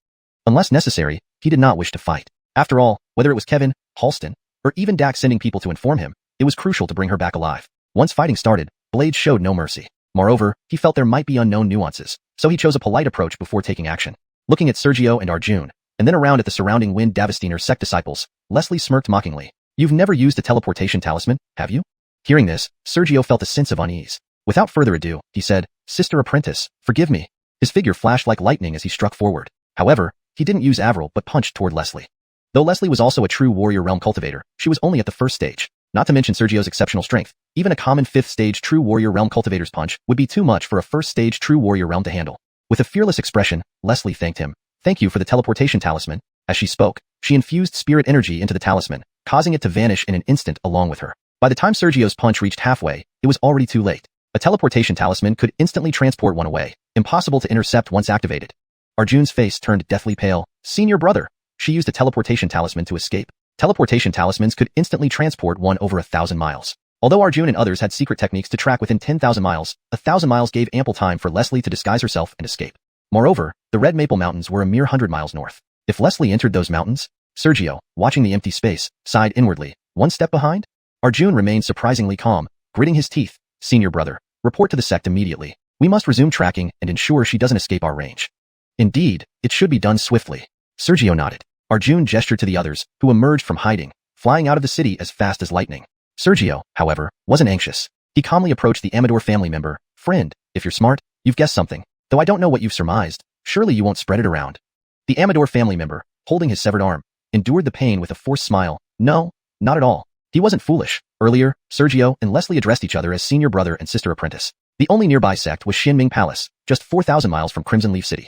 Unless necessary, he did not wish to fight. After all, whether it was Kevin, Halston, or even Dak sending people to inform him, it was crucial to bring her back alive. Once fighting started, Blade showed no mercy. Moreover, he felt there might be unknown nuances, so he chose a polite approach before taking action. Looking at Sergio and Arjun, and then around at the surrounding Wind Davestiner sect disciples, Leslie smirked mockingly. You've never used a teleportation talisman, have you? Hearing this, Sergio felt a sense of unease. Without further ado, he said, Sister Apprentice, forgive me. His figure flashed like lightning as he struck forward. However, he didn't use Avril but punched toward Leslie. Though Leslie was also a true warrior realm cultivator, she was only at the first stage. Not to mention Sergio's exceptional strength, even a common 5th stage true warrior realm cultivator's punch would be too much for a 1st stage true warrior realm to handle. With a fearless expression, Leslie thanked him. Thank you for the teleportation talisman. As she spoke, she infused spirit energy into the talisman, causing it to vanish in an instant along with her. By the time Sergio's punch reached halfway, it was already too late. A teleportation talisman could instantly transport one away, impossible to intercept once activated. Arjun's face turned deathly pale. Senior brother. She used a teleportation talisman to escape. Teleportation talismans could instantly transport one over 1,000 miles. Although Arjun and others had secret techniques to track within 10,000 miles, 1,000 miles gave ample time for Leslie to disguise herself and escape. Moreover, the Red Maple Mountains were a mere 100 miles north. If Leslie entered those mountains, Sergio, watching the empty space, sighed inwardly. One step behind? Arjun remained surprisingly calm, gritting his teeth. Senior brother, report to the sect immediately. We must resume tracking and ensure she doesn't escape our range. Indeed, it should be done swiftly. Sergio nodded. Arjun gestured to the others, who emerged from hiding, flying out of the city as fast as lightning. Sergio, however, wasn't anxious. He calmly approached the Amador family member. Friend, if you're smart, you've guessed something. Though I don't know what you've surmised, surely you won't spread it around. The Amador family member, holding his severed arm, endured the pain with a forced smile. No, not at all. He wasn't foolish. Earlier, Sergio and Leslie addressed each other as senior brother and sister apprentice. The only nearby sect was Shinming Palace, just 4,000 miles from Crimson Leaf City.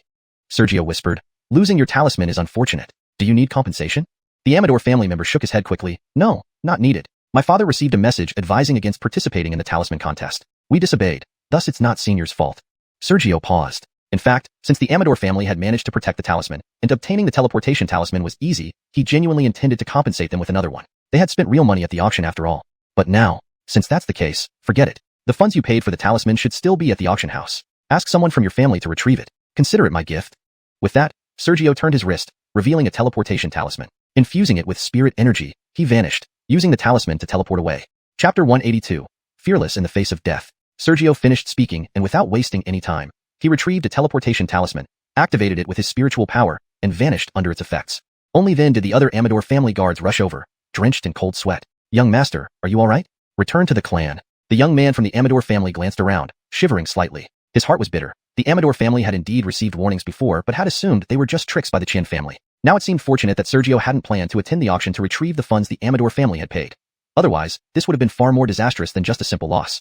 Sergio whispered, losing your talisman is unfortunate. Do you need compensation? The Amador family member shook his head quickly. No, not needed. My father received a message advising against participating in the talisman contest. We disobeyed. Thus it's not senior's fault. Sergio paused. In fact, since the Amador family had managed to protect the talisman, and obtaining the teleportation talisman was easy, he genuinely intended to compensate them with another one. They had spent real money at the auction after all. But now, since that's the case, forget it. The funds you paid for the talisman should still be at the auction house. Ask someone from your family to retrieve it. Consider it my gift. With that, Sergio turned his wrist, revealing a teleportation talisman. Infusing it with spirit energy, he vanished, using the talisman to teleport away. Chapter 182. Fearless in the Face of Death. Sergio finished speaking, and without wasting any time, he retrieved a teleportation talisman, activated it with his spiritual power, and vanished under its effects. Only then did the other Amador family guards rush over, drenched in cold sweat. Young master, are you all right? Return to the clan. The young man from the Amador family glanced around, shivering slightly. His heart was bitter. The Amador family had indeed received warnings before, but had assumed they were just tricks by the Chen family. Now it seemed fortunate that Sergio hadn't planned to attend the auction to retrieve the funds the Amador family had paid. Otherwise, this would have been far more disastrous than just a simple loss.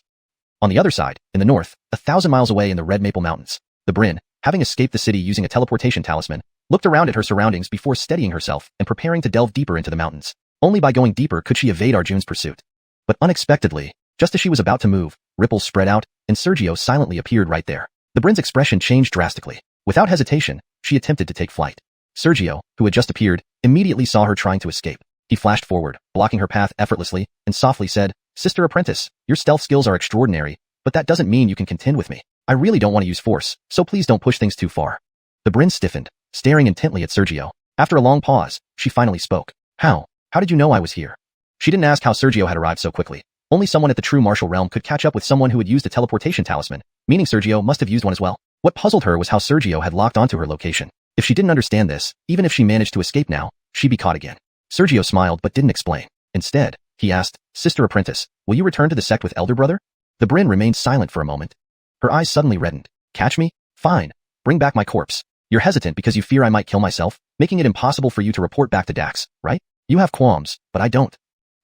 On the other side, in the north, 1,000 miles away in the Red Maple Mountains, the Bryn, having escaped the city using a teleportation talisman, looked around at her surroundings before steadying herself and preparing to delve deeper into the mountains. Only by going deeper could she evade Arjun's pursuit. But unexpectedly, Just as she was about to move, ripples spread out, and Sergio silently appeared right there. The Brin's expression changed drastically. Without hesitation, she attempted to take flight. Sergio, who had just appeared, immediately saw her trying to escape. He flashed forward, blocking her path effortlessly, and softly said, "Sister Apprentice, your stealth skills are extraordinary, but that doesn't mean you can contend with me. I really don't want to use force, so please don't push things too far." The Brin stiffened, staring intently at Sergio. After a long pause, she finally spoke. How did you know I was here?" She didn't ask how Sergio had arrived so quickly. Only someone at the true martial realm could catch up with someone who had used a teleportation talisman, meaning Sergio must have used one as well. What puzzled her was how Sergio had locked onto her location. If she didn't understand this, even if she managed to escape now, she'd be caught again. Sergio smiled but didn't explain. Instead, he asked, "Sister Apprentice, will you return to the sect with Elder Brother?" The Brin remained silent for a moment. Her eyes suddenly reddened. "Catch me? Fine. Bring back my corpse. You're hesitant because you fear I might kill myself, making it impossible for you to report back to Dax, right? You have qualms, but I don't."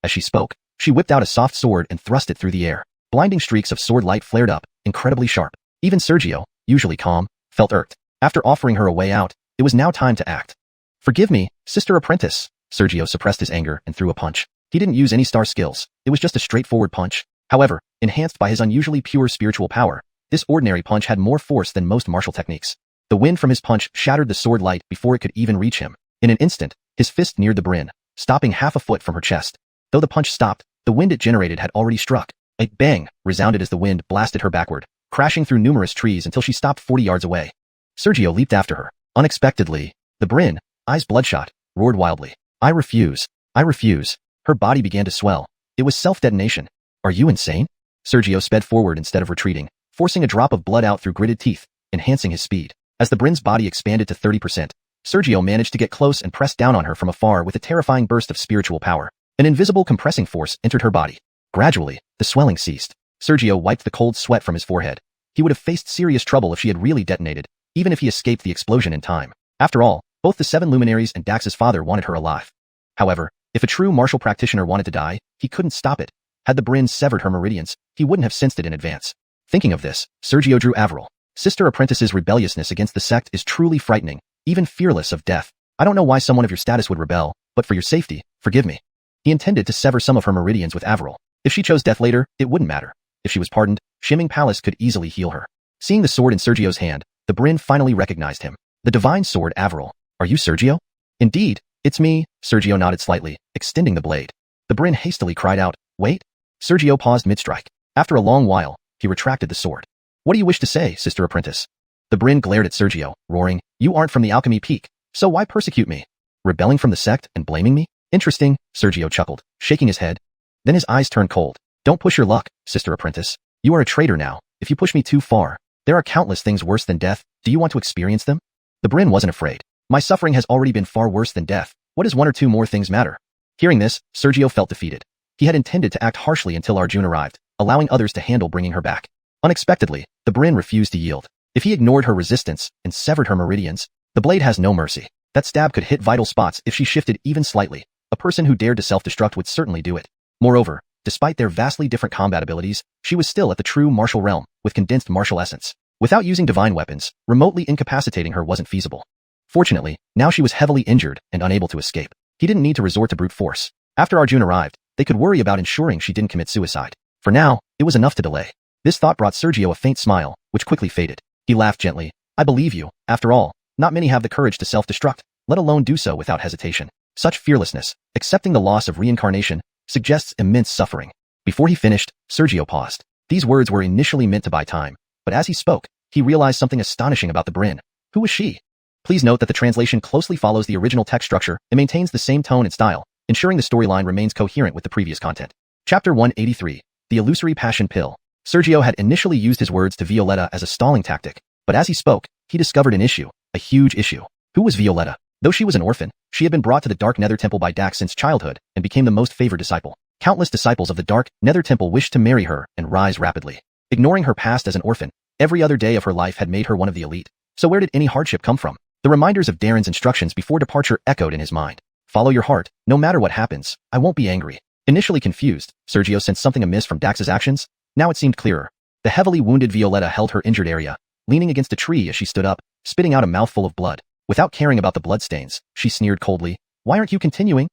As she spoke, she whipped out a soft sword and thrust it through the air. Blinding streaks of sword light flared up, incredibly sharp. Even Sergio, usually calm, felt irked. After offering her a way out, it was now time to act. "Forgive me, Sister Apprentice." Sergio suppressed his anger and threw a punch. He didn't use any star skills. It was just a straightforward punch. However, enhanced by his unusually pure spiritual power, this ordinary punch had more force than most martial techniques. The wind from his punch shattered the sword light before it could even reach him. In an instant, his fist neared the Brin, stopping half a foot from her chest. Though the punch stopped, the wind it generated had already struck. A bang resounded as the wind blasted her backward, crashing through numerous trees until she stopped 40 yards away. Sergio leaped after her. Unexpectedly, the Brin, eyes bloodshot, roared wildly. I refuse. I refuse." Her body began to swell. It was self-detonation. "Are you insane?" Sergio sped forward instead of retreating, forcing a drop of blood out through gritted teeth, enhancing his speed. As the Brin's body expanded to 30%, Sergio managed to get close and press down on her from afar with a terrifying burst of spiritual power. An invisible compressing force entered her body. Gradually, the swelling ceased. Sergio wiped the cold sweat from his forehead. He would have faced serious trouble if she had really detonated, even if he escaped the explosion in time. After all, both the Seven Luminaries and Dax's father wanted her alive. However, if a true martial practitioner wanted to die, he couldn't stop it. Had the Brin severed her meridians, he wouldn't have sensed it in advance. Thinking of this, Sergio drew Avril. Sister Apprentice's rebelliousness against the sect is truly frightening, even fearless of death. I don't know why someone of your status would rebel, but for your safety, forgive me. He intended to sever some of her meridians with Avril. If she chose death later, it wouldn't matter. If she was pardoned, Shimming Palace could easily heal her. Seeing the sword in Sergio's hand, the Brin finally recognized him. The divine sword Avril. Are you Sergio? Indeed, it's me, Sergio nodded slightly, extending the blade. The Brin hastily cried out, wait. Sergio paused mid-strike. After a long while, he retracted the sword. What do you wish to say, Sister Apprentice? The Brin glared at Sergio, roaring, you aren't from the Alchemy Peak, so why persecute me? Rebelling from the sect and blaming me? Interesting, Sergio chuckled, shaking his head. Then his eyes turned cold. Don't push your luck, Sister Apprentice. You are a traitor now. If you push me too far, there are countless things worse than death. Do you want to experience them? The Brin wasn't afraid. My suffering has already been far worse than death. What does one or two more things matter? Hearing this, Sergio felt defeated. He had intended to act harshly until Arjun arrived, allowing others to handle bringing her back. Unexpectedly, the Brin refused to yield. If he ignored her resistance and severed her meridians, the blade has no mercy. That stab could hit vital spots if she shifted even slightly. A person who dared to self-destruct would certainly do it. Moreover, despite their vastly different combat abilities, she was still at the true martial realm, with condensed martial essence. Without using divine weapons, remotely incapacitating her wasn't feasible. Fortunately, now she was heavily injured and unable to escape. He didn't need to resort to brute force. After Arjun arrived, they could worry about ensuring she didn't commit suicide. For now, it was enough to delay. This thought brought Sergio a faint smile, which quickly faded. He laughed gently. I believe you. After all, not many have the courage to self-destruct, let alone do so without hesitation. Such fearlessness, accepting the loss of reincarnation, suggests immense suffering. Before he finished, Sergio paused. These words were initially meant to buy time, but as he spoke, he realized something astonishing about the Brin. Who was she? Please note that the translation closely follows the original text structure and maintains the same tone and style, ensuring the storyline remains coherent with the previous content. Chapter 183. The Illusory Passion Pill. Sergio had initially used his words to Violetta as a stalling tactic, but as he spoke, he discovered an issue, a huge issue. Who was Violetta? Though she was an orphan, she had been brought to the Dark Nether Temple by Dax since childhood and became the most favored disciple. Countless disciples of the Dark Nether Temple wished to marry her and rise rapidly. Ignoring her past as an orphan, every other day of her life had made her one of the elite. So where did any hardship come from? The reminders of Darren's instructions before departure echoed in his mind. Follow your heart, no matter what happens, I won't be angry. Initially confused, Sergio sensed something amiss from Dax's actions. Now it seemed clearer. The heavily wounded Violetta held her injured area, leaning against a tree as she stood up, spitting out a mouthful of blood. Without caring about the bloodstains, she sneered coldly, why aren't you continuing?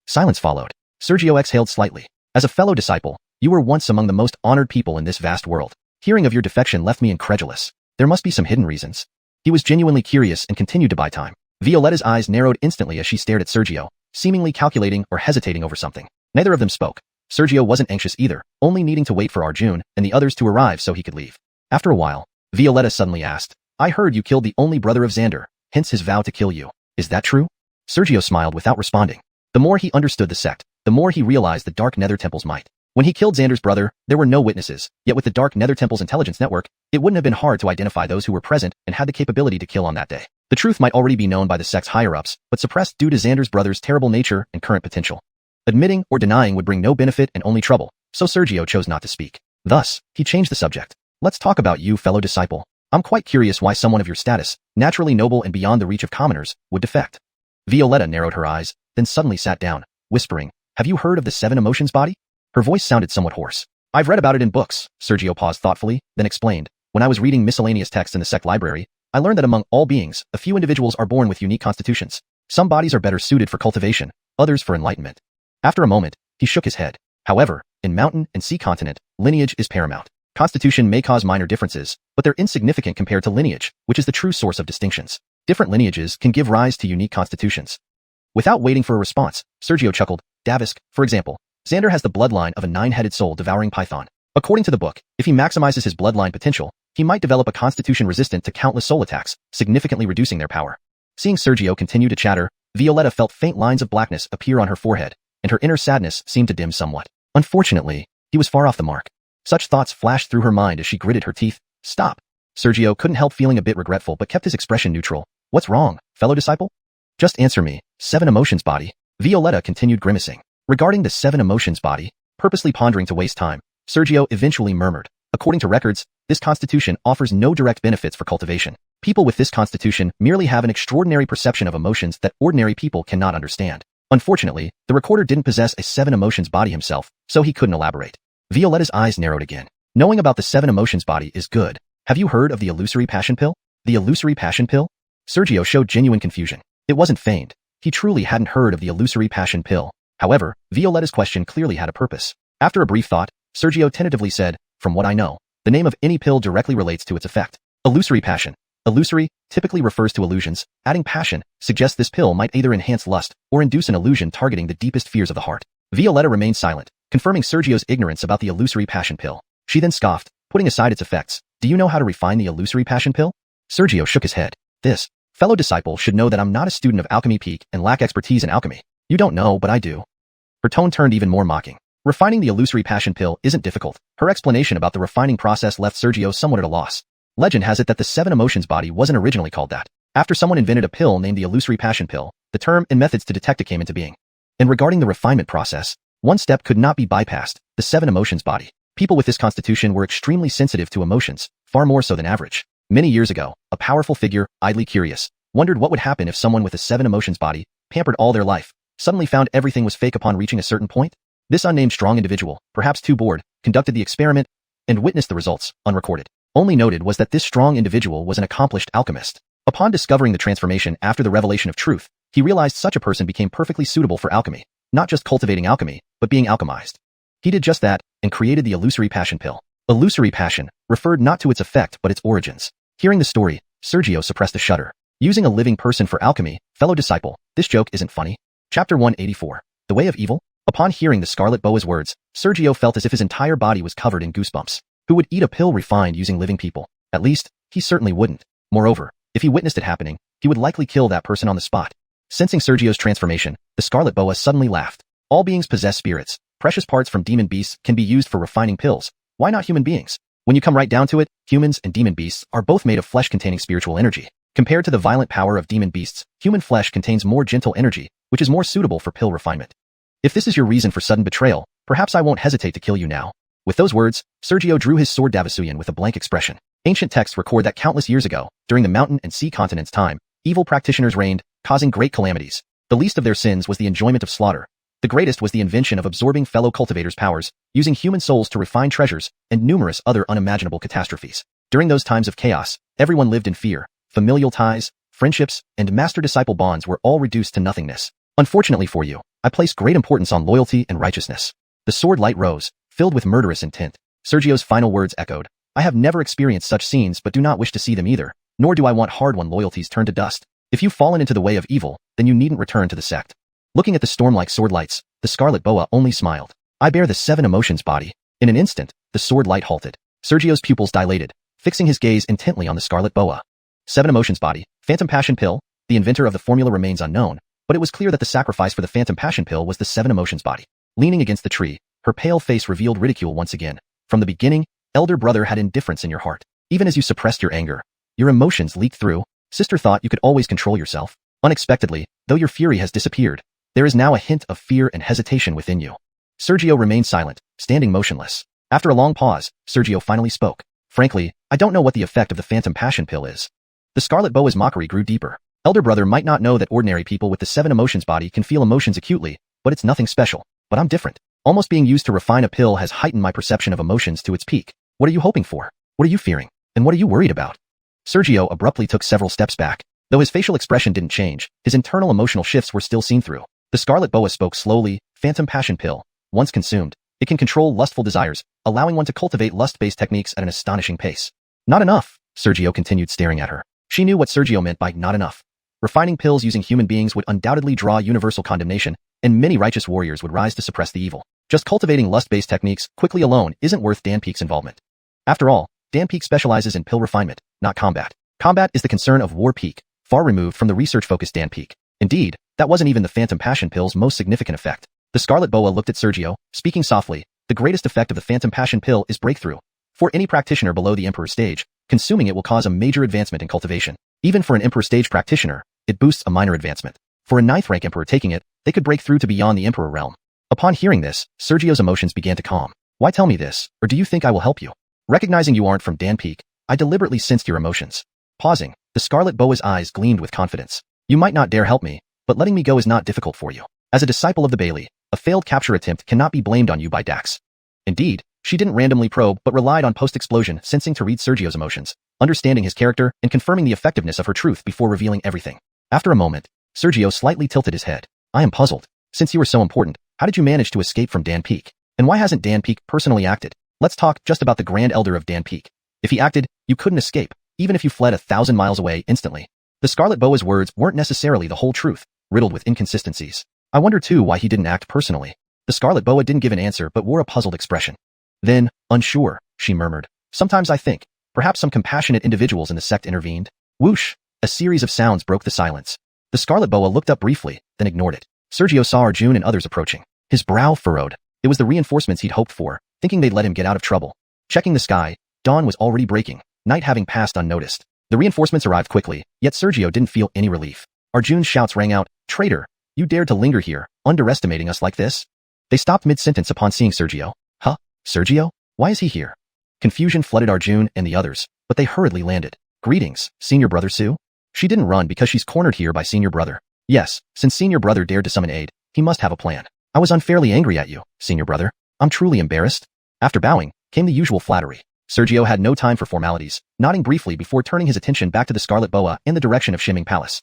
Silence followed. Sergio exhaled slightly. As a fellow disciple, You were once among the most honored people in this vast world. Hearing of your defection left me incredulous. There must be some hidden reasons. He was genuinely curious and continued to buy time. Violetta's eyes narrowed instantly as she stared at Sergio, seemingly calculating or hesitating over something. Neither of them spoke. Sergio wasn't anxious either, only needing to wait for Arjun and the others to arrive so he could leave. After a while, Violetta suddenly asked, I heard you killed the only brother of Xander, hence his vow to kill you. Is that true? Sergio smiled without responding. The more he understood the sect, the more he realized the Dark Nether Temple's might. When he killed Xander's brother, there were no witnesses, yet with the Dark Nether Temple's intelligence network, it wouldn't have been hard to identify those who were present and had the capability to kill on that day. The truth might already be known by the sect's higher-ups, but suppressed due to Xander's brother's terrible nature and current potential. Admitting or denying would bring no benefit and only trouble, so Sergio chose not to speak. Thus, he changed the subject. Let's talk about you, fellow disciple. I'm quite curious why someone of your status, naturally noble and beyond the reach of commoners, would defect. Violetta narrowed her eyes, then suddenly sat down, whispering, Have you heard of the 7 emotions body? Her voice sounded somewhat hoarse. I've read about it in books, Sergio paused thoughtfully, then explained. When I was reading miscellaneous texts in the sect library, I learned that among all beings, a few individuals are born with unique constitutions. Some bodies are better suited for cultivation, others for enlightenment. After a moment, he shook his head. However, in mountain and sea continent, lineage is paramount. Constitution may cause minor differences, but they're insignificant compared to lineage, which is the true source of distinctions. Different lineages can give rise to unique constitutions. Without waiting for a response, Sergio chuckled. Davisk, for example, Xander has the bloodline of a 9-headed soul devouring python. According to the book, if he maximizes his bloodline potential, he might develop a constitution resistant to countless soul attacks, significantly reducing their power. Seeing Sergio continue to chatter, Violetta felt faint lines of blackness appear on her forehead, and her inner sadness seemed to dim somewhat. Unfortunately, he was far off the mark. Such thoughts flashed through her mind as she gritted her teeth. Stop. Sergio couldn't help feeling a bit regretful but kept his expression neutral. What's wrong, fellow disciple? Just answer me. 7 emotions body. Violetta continued grimacing. Regarding the 7 emotions body, purposely pondering to waste time, Sergio eventually murmured. According to records, this constitution offers no direct benefits for cultivation. People with this constitution merely have an extraordinary perception of emotions that ordinary people cannot understand. Unfortunately, the recorder didn't possess a 7 emotions body himself, so he couldn't elaborate. Violetta's eyes narrowed again. Knowing about the 7 emotions body is good. Have you heard of the illusory passion pill? The illusory passion pill? Sergio showed genuine confusion. It wasn't feigned. He truly hadn't heard of the illusory passion pill. However, Violetta's question clearly had a purpose. After a brief thought, Sergio tentatively said, From what I know, the name of any pill directly relates to its effect. Illusory passion. Illusory typically refers to illusions. Adding passion suggests this pill might either enhance lust or induce an illusion targeting the deepest fears of the heart. Violetta remained silent, confirming Sergio's ignorance about the illusory passion pill. She then scoffed, putting aside its effects. Do you know how to refine the illusory passion pill? Sergio shook his head. This fellow disciple should know that I'm not a student of alchemy peak and lack expertise in alchemy. You don't know, but I do. Her tone turned even more mocking. Refining the illusory passion pill isn't difficult. Her explanation about the refining process left Sergio somewhat at a loss. Legend has it that the 7 emotions body wasn't originally called that. After someone invented a pill named the illusory passion pill, the term and methods to detect it came into being. And regarding the refinement process, one step could not be bypassed, the 7 emotions body. People with this constitution were extremely sensitive to emotions, far more so than average. Many years ago, a powerful figure, idly curious, wondered what would happen if someone with a 7 emotions body, pampered all their life, suddenly found everything was fake upon reaching a certain point. This unnamed strong individual, perhaps too bored, conducted the experiment and witnessed the results, unrecorded. Only noted was that this strong individual was an accomplished alchemist. Upon discovering the transformation after the revelation of truth, he realized such a person became perfectly suitable for alchemy, not just cultivating alchemy, but being alchemized. He did just that and created the illusory passion pill. Illusory passion referred not to its effect but its origins. Hearing the story, Sergio suppressed a shudder. Using a living person for alchemy, fellow disciple, this joke isn't funny. Chapter 184. The Way of Evil? Upon hearing the Scarlet Boa's words, Sergio felt as if his entire body was covered in goosebumps. Who would eat a pill refined using living people? At least, he certainly wouldn't. Moreover, if he witnessed it happening, he would likely kill that person on the spot. Sensing Sergio's transformation, the Scarlet Boa suddenly laughed. All beings possess spirits. Precious parts from demon beasts can be used for refining pills. Why not human beings? When you come right down to it, humans and demon beasts are both made of flesh containing spiritual energy. Compared to the violent power of demon beasts, human flesh contains more gentle energy, which is more suitable for pill refinement. If this is your reason for sudden betrayal, perhaps I won't hesitate to kill you now. With those words, Sergio drew his sword Davisuyan with a blank expression. Ancient texts record that countless years ago, during the mountain and sea continent's time, evil practitioners reigned, causing great calamities. The least of their sins was the enjoyment of slaughter. The greatest was the invention of absorbing fellow cultivators' powers, using human souls to refine treasures, and numerous other unimaginable catastrophes. During those times of chaos, everyone lived in fear. Familial ties, friendships, and master-disciple bonds were all reduced to nothingness. Unfortunately for you, I place great importance on loyalty and righteousness. The sword light rose, filled with murderous intent. Sergio's final words echoed. I have never experienced such scenes but do not wish to see them either, nor do I want hard-won loyalties turned to dust. If you've fallen into the way of evil, then you needn't return to the sect. Looking at the storm-like sword lights, the scarlet boa only smiled. I bear the 7 emotions body. In an instant, the sword light halted. Sergio's pupils dilated, fixing his gaze intently on the scarlet boa. 7 emotions body, phantom passion pill. The inventor of the formula remains unknown, but it was clear that the sacrifice for the phantom passion pill was the 7 emotions body. Leaning against the tree, her pale face revealed ridicule once again. From the beginning, elder brother had indifference in your heart. Even as you suppressed your anger, your emotions leaked through. Sister thought you could always control yourself. Unexpectedly, though your fury has disappeared, there is now a hint of fear and hesitation within you. Sergio remained silent, standing motionless. After a long pause, Sergio finally spoke. Frankly, I don't know what the effect of the phantom passion pill is. The scarlet boa's mockery grew deeper. Elder brother might not know that ordinary people with the 7 emotions body can feel emotions acutely, but it's nothing special. But I'm different. Almost being used to refine a pill has heightened my perception of emotions to its peak. What are you hoping for? What are you fearing? And what are you worried about? Sergio abruptly took several steps back. Though his facial expression didn't change, his internal emotional shifts were still seen through. The scarlet boa spoke slowly. Phantom passion pill. Once consumed, it can control lustful desires, allowing one to cultivate lust-based techniques at an astonishing pace. Not enough, Sergio continued staring at her. She knew what Sergio meant by not enough. Refining pills using human beings would undoubtedly draw universal condemnation, and many righteous warriors would rise to suppress the evil. Just cultivating lust-based techniques quickly alone isn't worth Dan Peek's involvement. After all, Dan Peek specializes in pill refinement, not combat. Combat is the concern of War Peek, far removed from the research-focused Dan Peek. Indeed, that wasn't even the phantom passion pill's most significant effect. The scarlet boa looked at Sergio, speaking softly. The greatest effect of the phantom passion pill is breakthrough. For any practitioner below the emperor stage, consuming it will cause a major advancement in cultivation. Even for an emperor stage practitioner, it boosts a minor advancement. For a 9th rank emperor taking it, they could break through to beyond the emperor realm. Upon hearing this, Sergio's emotions began to calm. Why tell me this, or do you think I will help you? Recognizing you aren't from Dan Peek, I deliberately sensed your emotions. Pausing, the scarlet boa's eyes gleamed with confidence. You might not dare help me, but letting me go is not difficult for you. As a disciple of the Bailey, a failed capture attempt cannot be blamed on you by Dax. Indeed, she didn't randomly probe but relied on post-explosion sensing to read Sergio's emotions, understanding his character and confirming the effectiveness of her truth before revealing everything. After a moment, Sergio slightly tilted his head. I am puzzled. Since you were so important, how did you manage to escape from Dan Peek? And why hasn't Dan Peek personally acted? Let's talk just about the Grand Elder of Dan Peek. If he acted, you couldn't escape, even if you fled 1,000 miles away instantly. The scarlet boa's words weren't necessarily the whole truth, riddled with inconsistencies. I wonder too why he didn't act personally. The scarlet boa didn't give an answer but wore a puzzled expression. Then, unsure, she murmured. Sometimes I think, perhaps some compassionate individuals in the sect intervened. Whoosh! A series of sounds broke the silence. The scarlet boa looked up briefly, then ignored it. Sergio saw Arjun and others approaching. His brow furrowed. It was the reinforcements he'd hoped for, thinking they'd let him get out of trouble. Checking the sky, dawn was already breaking, night having passed unnoticed. The reinforcements arrived quickly, yet Sergio didn't feel any relief. Arjun's shouts rang out, Traitor! You dared to linger here, underestimating us like this? They stopped mid-sentence upon seeing Sergio. Huh? Sergio? Why is he here? Confusion flooded Arjun and the others, but they hurriedly landed. Greetings, Senior Brother Sue. She didn't run because she's cornered here by Senior Brother. Yes, since Senior Brother dared to summon aid, he must have a plan. I was unfairly angry at you, Senior Brother. I'm truly embarrassed. After bowing, came the usual flattery. Sergio had no time for formalities, nodding briefly before turning his attention back to the Scarlet Boa in the direction of Shimming Palace.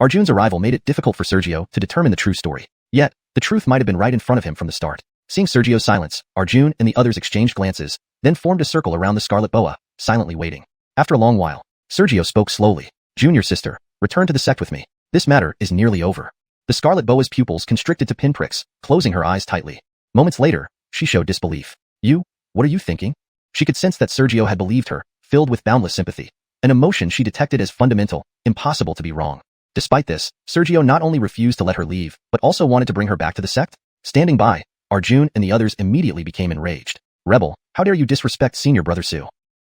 Arjun's arrival made it difficult for Sergio to determine the true story. Yet, the truth might have been right in front of him from the start. Seeing Sergio's silence, Arjun and the others exchanged glances, then formed a circle around the Scarlet Boa, silently waiting. After a long while, Sergio spoke slowly. Junior sister, return to the sect with me. This matter is nearly over. The Scarlet Boa's pupils constricted to pinpricks, closing her eyes tightly. Moments later, she showed disbelief. You? What are you thinking? She could sense that Sergio had believed her, filled with boundless sympathy. An emotion she detected as fundamental, impossible to be wrong. Despite this, Sergio not only refused to let her leave, but also wanted to bring her back to the sect. Standing by, Arjun and the others immediately became enraged. Rebel, how dare you disrespect Senior Brother Sue?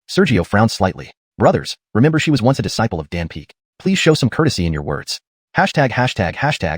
Sergio frowned slightly. Brothers, remember she was once a disciple of Dan Peek. Please show some courtesy in your words. Hashtag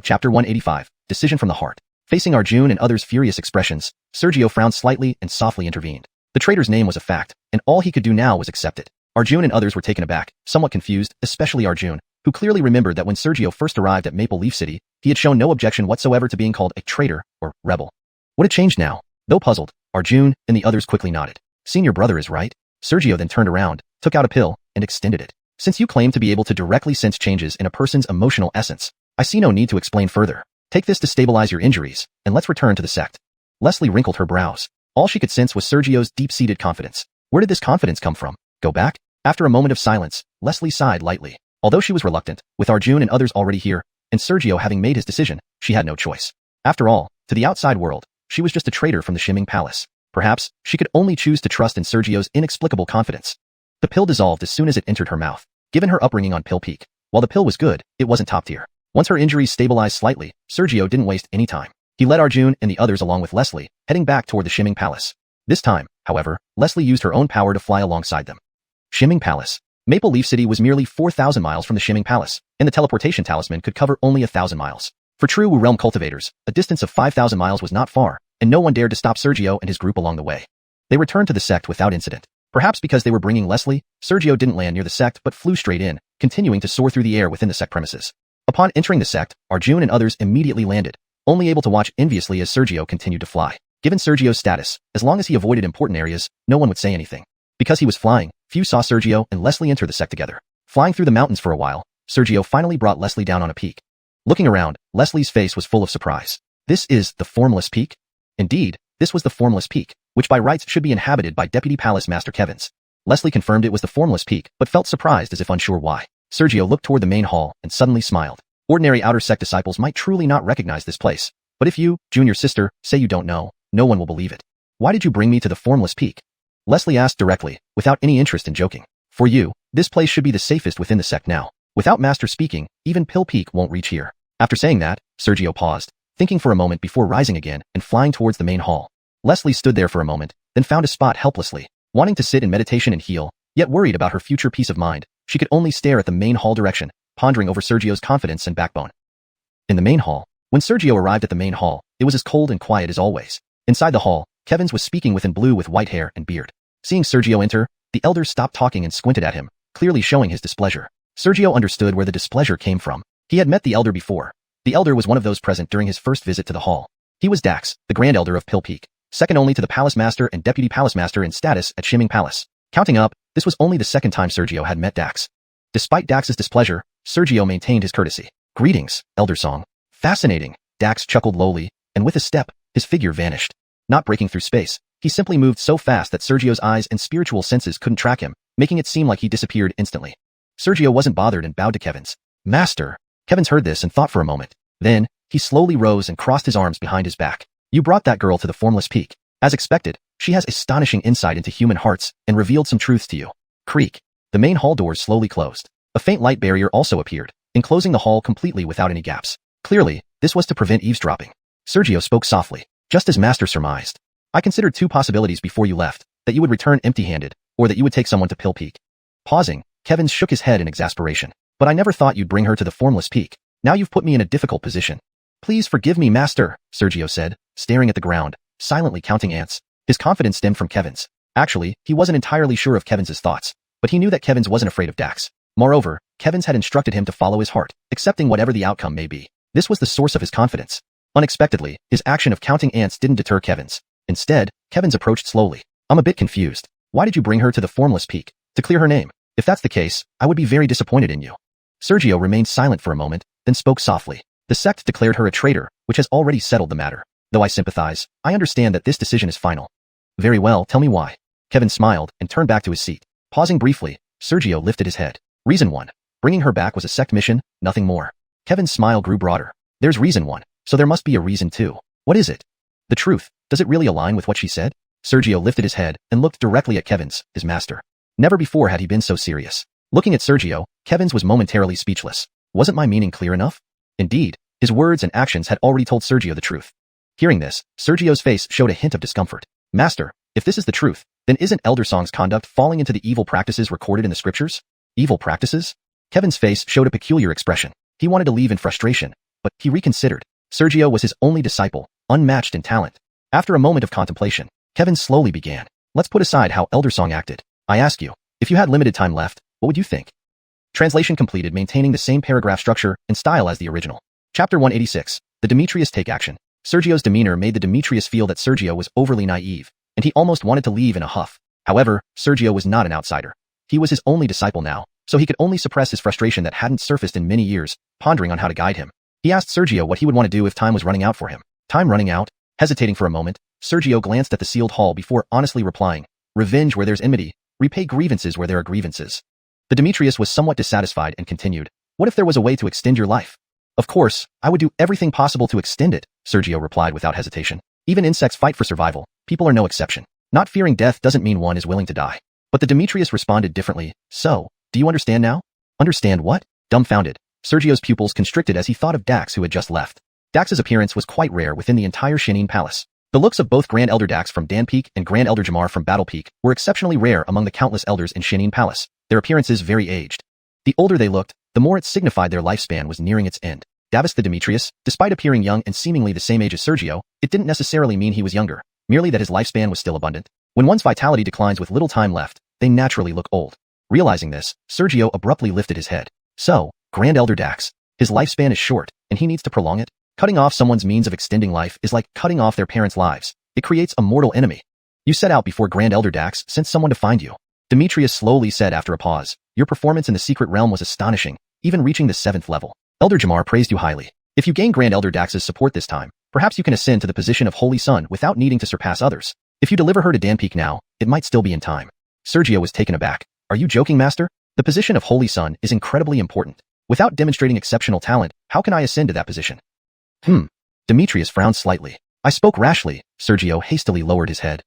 chapter 185, decision from the heart. Facing Arjun and others' furious expressions, Sergio frowned slightly and softly intervened. The traitor's name was a fact, and all he could do now was accept it. Arjun and others were taken aback, somewhat confused, especially Arjun, who clearly remembered that when Sergio first arrived at Maple Leaf City, he had shown no objection whatsoever to being called a traitor or rebel. What had changed now? Though puzzled, Arjun and the others quickly nodded. Senior Brother is right. Sergio then turned around, took out a pill, and extended it. Since you claim to be able to directly sense changes in a person's emotional essence, I see no need to explain further. Take this to stabilize your injuries, and let's return to the sect. Leslie wrinkled her brows. All she could sense was Sergio's deep-seated confidence. Where did this confidence come from? Go back? After a moment of silence, Leslie sighed lightly. Although she was reluctant, with Arjun and others already here, and Sergio having made his decision, she had no choice. After all, to the outside world, she was just a traitor from the Shimming Palace. Perhaps, she could only choose to trust in Sergio's inexplicable confidence. The pill dissolved as soon as it entered her mouth. Given her upbringing on Pill Peak, while the pill was good, it wasn't top tier. Once her injuries stabilized slightly, Sergio didn't waste any time. He led Arjun and the others along with Leslie, heading back toward the Shimming Palace. This time, however, Leslie used her own power to fly alongside them. Shimming Palace. Maple Leaf City was merely 4,000 miles from the Shimming Palace, and the teleportation talisman could cover only 1,000 miles. For true Wu Realm cultivators, a distance of 5,000 miles was not far, and no one dared to stop Sergio and his group along the way. They returned to the sect without incident. Perhaps because they were bringing Leslie, Sergio didn't land near the sect but flew straight in, continuing to soar through the air within the sect premises. Upon entering the sect, Arjun and others immediately landed, only able to watch enviously as Sergio continued to fly. Given Sergio's status, as long as he avoided important areas, no one would say anything. Because he was flying, few saw Sergio and Leslie enter the sect together. Flying through the mountains for a while, Sergio finally brought Leslie down on a peak. Looking around, Leslie's face was full of surprise. This is the Formless Peak? Indeed, this was the Formless Peak, which by rights should be inhabited by Deputy Palace Master Kevins. Leslie confirmed it was the Formless Peak, but felt surprised as if unsure why. Sergio looked toward the main hall and suddenly smiled. Ordinary outer sect disciples might truly not recognize this place. But if you, junior sister, say you don't know, no one will believe it. Why did you bring me to the Formless Peak? Leslie asked directly, without any interest in joking. For you, this place should be the safest within the sect now. Without Master speaking, even Pill Peak won't reach here. After saying that, Sergio paused, thinking for a moment before rising again and flying towards the main hall. Leslie stood there for a moment, then found a spot helplessly. Wanting to sit in meditation and heal, yet worried about her future peace of mind, she could only stare at the main hall direction, pondering over Sergio's confidence and backbone. In the main hall, when Sergio arrived at the main hall, it was as cold and quiet as always. Inside the hall, Kevins was speaking with an blue with white hair and beard. Seeing Sergio enter, the elder stopped talking and squinted at him, clearly showing his displeasure. Sergio understood where the displeasure came from. He had met the elder before. The elder was one of those present during his first visit to the hall. He was Dax, the Grand Elder of Pill Peak, second only to the Palace Master and Deputy Palace Master in status at Shimming Palace. Counting up, this was only the second time Sergio had met Dax. Despite Dax's displeasure, Sergio maintained his courtesy. Greetings, Elder Song. Fascinating, Dax chuckled lowly, and with a step, his figure vanished. Not breaking through space, he simply moved so fast that Sergio's eyes and spiritual senses couldn't track him, making it seem like he disappeared instantly. Sergio wasn't bothered and bowed to Kevins. Master. Kevins heard this and thought for a moment. Then, he slowly rose and crossed his arms behind his back. You brought that girl to the Formless Peak. As expected, she has astonishing insight into human hearts and revealed some truths to you. Creak. The main hall doors slowly closed. A faint light barrier also appeared, enclosing the hall completely without any gaps. Clearly, this was to prevent eavesdropping. Sergio spoke softly, just as Master surmised. I considered two possibilities before you left, that you would return empty-handed, or that you would take someone to Pill Peak. Pausing, Kevins shook his head in exasperation. But I never thought you'd bring her to the Formless Peak. Now you've put me in a difficult position. Please forgive me, Master, Sergio said, staring at the ground, silently counting ants. His confidence stemmed from Kevins. Actually, he wasn't entirely sure of Kevins's thoughts, but he knew that Kevins wasn't afraid of Dax. Moreover, Kevins had instructed him to follow his heart, accepting whatever the outcome may be. This was the source of his confidence. Unexpectedly, his action of counting ants didn't deter Kevins. Instead, Kevins approached slowly. I'm a bit confused. Why did you bring her to the Formless Peak? To clear her name. If that's the case, I would be very disappointed in you. Sergio remained silent for a moment, then spoke softly. The sect declared her a traitor, which has already settled the matter. Though I sympathize, I understand that this decision is final. Very well, tell me why. Kevin smiled and turned back to his seat. Pausing briefly, Sergio lifted his head. Reason 1. Bringing her back was a sect mission, nothing more. Kevin's smile grew broader. There's reason 1, so there must be a reason 2. What is it? The truth. Does it really align with what she said? Sergio lifted his head and looked directly at Kevins, his master. Never before had he been so serious. Looking at Sergio, Kevins was momentarily speechless. Wasn't my meaning clear enough? Indeed, his words and actions had already told Sergio the truth. Hearing this, Sergio's face showed a hint of discomfort. Master, if this is the truth, then isn't Elder Song's conduct falling into the evil practices recorded in the scriptures? Evil practices? Kevin's face showed a peculiar expression. He wanted to leave in frustration, but he reconsidered. Sergio was his only disciple, unmatched in talent. After a moment of contemplation, Kevin slowly began. Let's put aside how Elder Song acted. I ask you, if you had limited time left, what would you think? Translation completed, maintaining the same paragraph structure and style as the original. Chapter 186. The Demetrius Take Action. Sergio's demeanor made the Demetrius feel that Sergio was overly naive, and he almost wanted to leave in a huff. However, Sergio was not an outsider. He was his only disciple now, so he could only suppress his frustration that hadn't surfaced in many years, pondering on how to guide him. He asked Sergio what he would want to do if time was running out for him. Time running out? Hesitating for a moment, Sergio glanced at the sealed hall before honestly replying, "Revenge where there's enmity, repay grievances where there are grievances." The Demetrius was somewhat dissatisfied and continued, "What if there was a way to extend your life?" "Of course, I would do everything possible to extend it," Sergio replied without hesitation. "Even insects fight for survival. People are no exception. Not fearing death doesn't mean one is willing to die." But the Demetrius responded differently, "So, do you understand now?" "Understand what?" Dumbfounded, Sergio's pupils constricted as he thought of Dax who had just left. Dax's appearance was quite rare within the entire Xianxia Palace. The looks of both Grand Elder Dax from Dan Peak and Grand Elder Jamar from Battle Peak were exceptionally rare among the countless elders in Xianxia Palace, their appearances very aged. The older they looked, the more it signified their lifespan was nearing its end. Davis the Demetrius, despite appearing young and seemingly the same age as Sergio, it didn't necessarily mean he was younger, merely that his lifespan was still abundant. When one's vitality declines with little time left, they naturally look old. Realizing this, Sergio abruptly lifted his head. "So, Grand Elder Dax, his lifespan is short, and he needs to prolong it? Cutting off someone's means of extending life is like cutting off their parents' lives. It creates a mortal enemy. You set out before Grand Elder Dax sent someone to find you." Demetrius slowly said after a pause, "Your performance in the secret realm was astonishing, even reaching the 7th level. Elder Jamar praised you highly. If you gain Grand Elder Dax's support this time, perhaps you can ascend to the position of Holy Son without needing to surpass others. If you deliver her to Dan Peak now, it might still be in time." Sergio was taken aback. "Are you joking, Master? The position of Holy Son is incredibly important. Without demonstrating exceptional talent, how can I ascend to that position?" Demetrius frowned slightly. "I spoke rashly." Sergio hastily lowered his head.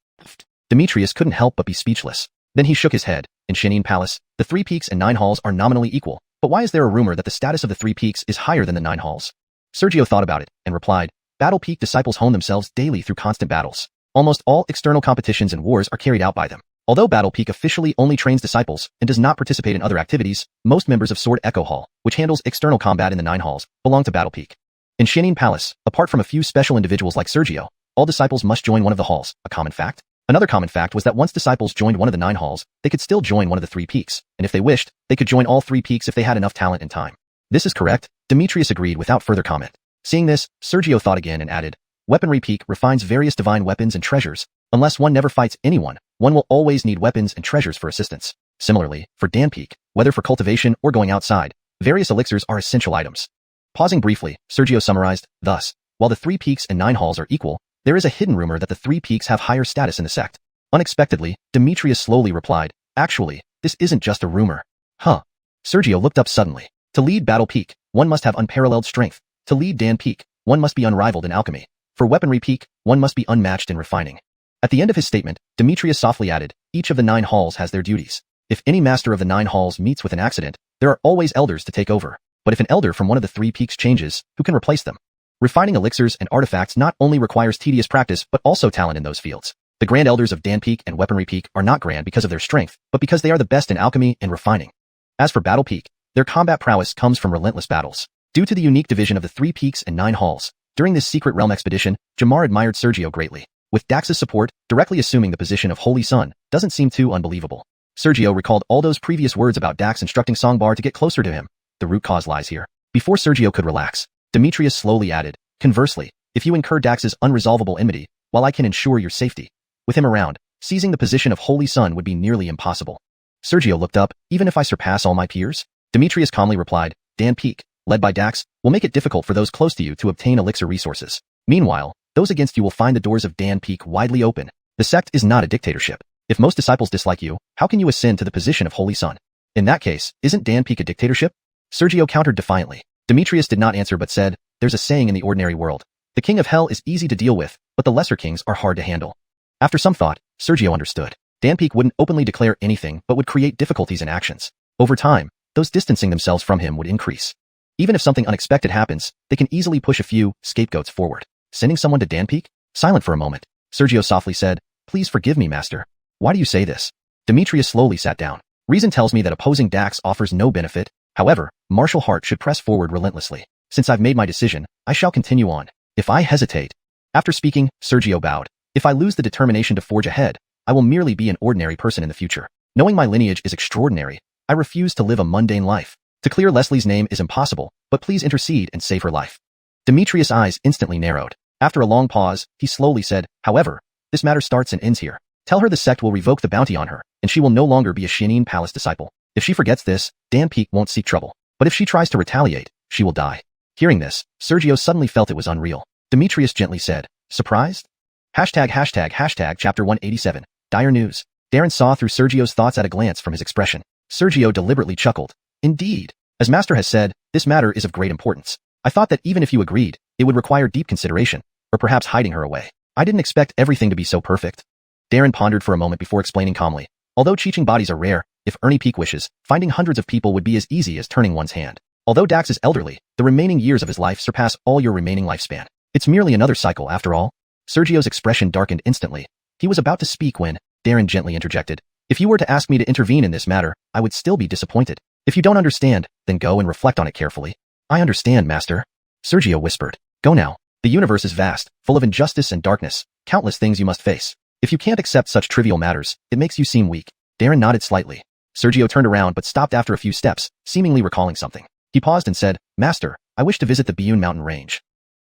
Demetrius couldn't help but be speechless. Then he shook his head. "In Xianxia Palace, the 3 peaks and 9 halls are nominally equal, but why is there a rumor that the status of the 3 peaks is higher than the 9 halls?" Sergio thought about it and replied, "Battle Peak disciples hone themselves daily through constant battles. Almost all external competitions and wars are carried out by them. Although Battle Peak officially only trains disciples and does not participate in other activities, most members of Sword Echo Hall, which handles external combat in the 9 halls, belong to Battle Peak. In Xianxia Palace, apart from a few special individuals like Sergio, all disciples must join one of the halls, a common fact. Another common fact was that once disciples joined one of the 9 halls, they could still join one of the 3 peaks, and if they wished, they could join all 3 peaks if they had enough talent and time." "This is correct," Demetrius agreed without further comment. Seeing this, Sergio thought again and added, "Weaponry Peak refines various divine weapons and treasures. Unless one never fights anyone, one will always need weapons and treasures for assistance. Similarly, for Dan Peak, whether for cultivation or going outside, various elixirs are essential items." Pausing briefly, Sergio summarized, "Thus, while the 3 peaks and 9 halls are equal, there is a hidden rumor that the 3 peaks have higher status in the sect." Unexpectedly, Demetrius slowly replied, "Actually, this isn't just a rumor." "Huh?" Sergio looked up suddenly. "To lead Battle Peak, one must have unparalleled strength. To lead Dan Peak, one must be unrivaled in alchemy. For Weaponry Peak, one must be unmatched in refining." At the end of his statement, Demetrius softly added, "Each of the 9 halls has their duties. If any master of the 9 halls meets with an accident, there are always elders to take over. But if an elder from one of the 3 peaks changes, who can replace them? Refining elixirs and artifacts not only requires tedious practice but also talent in those fields. The Grand Elders of Dan Peak and Weaponry Peak are not grand because of their strength, but because they are the best in alchemy and refining. As for Battle Peak, their combat prowess comes from relentless battles. Due to the unique division of the 3 peaks and 9 halls, during this secret realm expedition, Jamar admired Sergio greatly. With Dax's support, directly assuming the position of Holy Son doesn't seem too unbelievable. Sergio recalled Aldo's previous words about Dax instructing Songbar to get closer to him. The root cause lies here. Before Sergio could relax, Demetrius slowly added, "Conversely, if you incur Dax's unresolvable enmity, while I can ensure your safety, with him around, seizing the position of Holy Son would be nearly impossible." Sergio looked up, "Even if I surpass all my peers?" Demetrius calmly replied, "Dan Peak, led by Dax, will make it difficult for those close to you to obtain elixir resources. Meanwhile, those against you will find the doors of Dan Peak widely open. The sect is not a dictatorship. If most disciples dislike you, how can you ascend to the position of Holy Son? In that case, isn't Dan Peak a dictatorship?" Sergio countered defiantly. Demetrius did not answer but said, "There's a saying in the ordinary world. The king of hell is easy to deal with, but the lesser kings are hard to handle." After some thought, Sergio understood. Dan Peak wouldn't openly declare anything but would create difficulties in actions. Over time, those distancing themselves from him would increase. Even if something unexpected happens, they can easily push a few scapegoats forward. Sending someone to Dan Peak? Silent for a moment, Sergio softly said, "Please forgive me, master." "Why do you say this?" Demetrius slowly sat down. "Reason tells me that opposing Dax offers no benefit. However, martial heart should press forward relentlessly. Since I've made my decision, I shall continue on. If I hesitate..." After speaking, Sergio bowed. "If I lose the determination to forge ahead, I will merely be an ordinary person in the future. Knowing my lineage is extraordinary, I refuse to live a mundane life. To clear Leslie's name is impossible, but please intercede and save her life." Demetrius' eyes instantly narrowed. After a long pause, he slowly said, "However, this matter starts and ends here. Tell her the sect will revoke the bounty on her, and she will no longer be a Xianxia Palace disciple. If she forgets this, Dan Peak won't seek trouble. But if she tries to retaliate, she will die." Hearing this, Sergio suddenly felt it was unreal. Demetrius gently said, "Surprised?" Chapter 187. Dire news. Darren saw through Sergio's thoughts at a glance from his expression. Sergio deliberately chuckled. Indeed. As Master has said, this matter is of great importance. I thought that even if you agreed, it would require deep consideration, or perhaps hiding her away. I didn't expect everything to be so perfect. Darren pondered for a moment before explaining calmly. Although cheating bodies are rare, if Ernie Peak wishes, finding hundreds of people would be as easy as turning one's hand. Although Dax is elderly, the remaining years of his life surpass all your remaining lifespan. It's merely another cycle after all. Sergio's expression darkened instantly. He was about to speak when Darren gently interjected. If you were to ask me to intervene in this matter, I would still be disappointed. If you don't understand, then go and reflect on it carefully. I understand, Master. Sergio whispered. Go now. The universe is vast, full of injustice and darkness, countless things you must face. If you can't accept such trivial matters, it makes you seem weak. Darren nodded slightly. Sergio turned around but stopped after a few steps, seemingly recalling something. He paused and said, Master, I wish to visit the Guiyuan Mountain Range.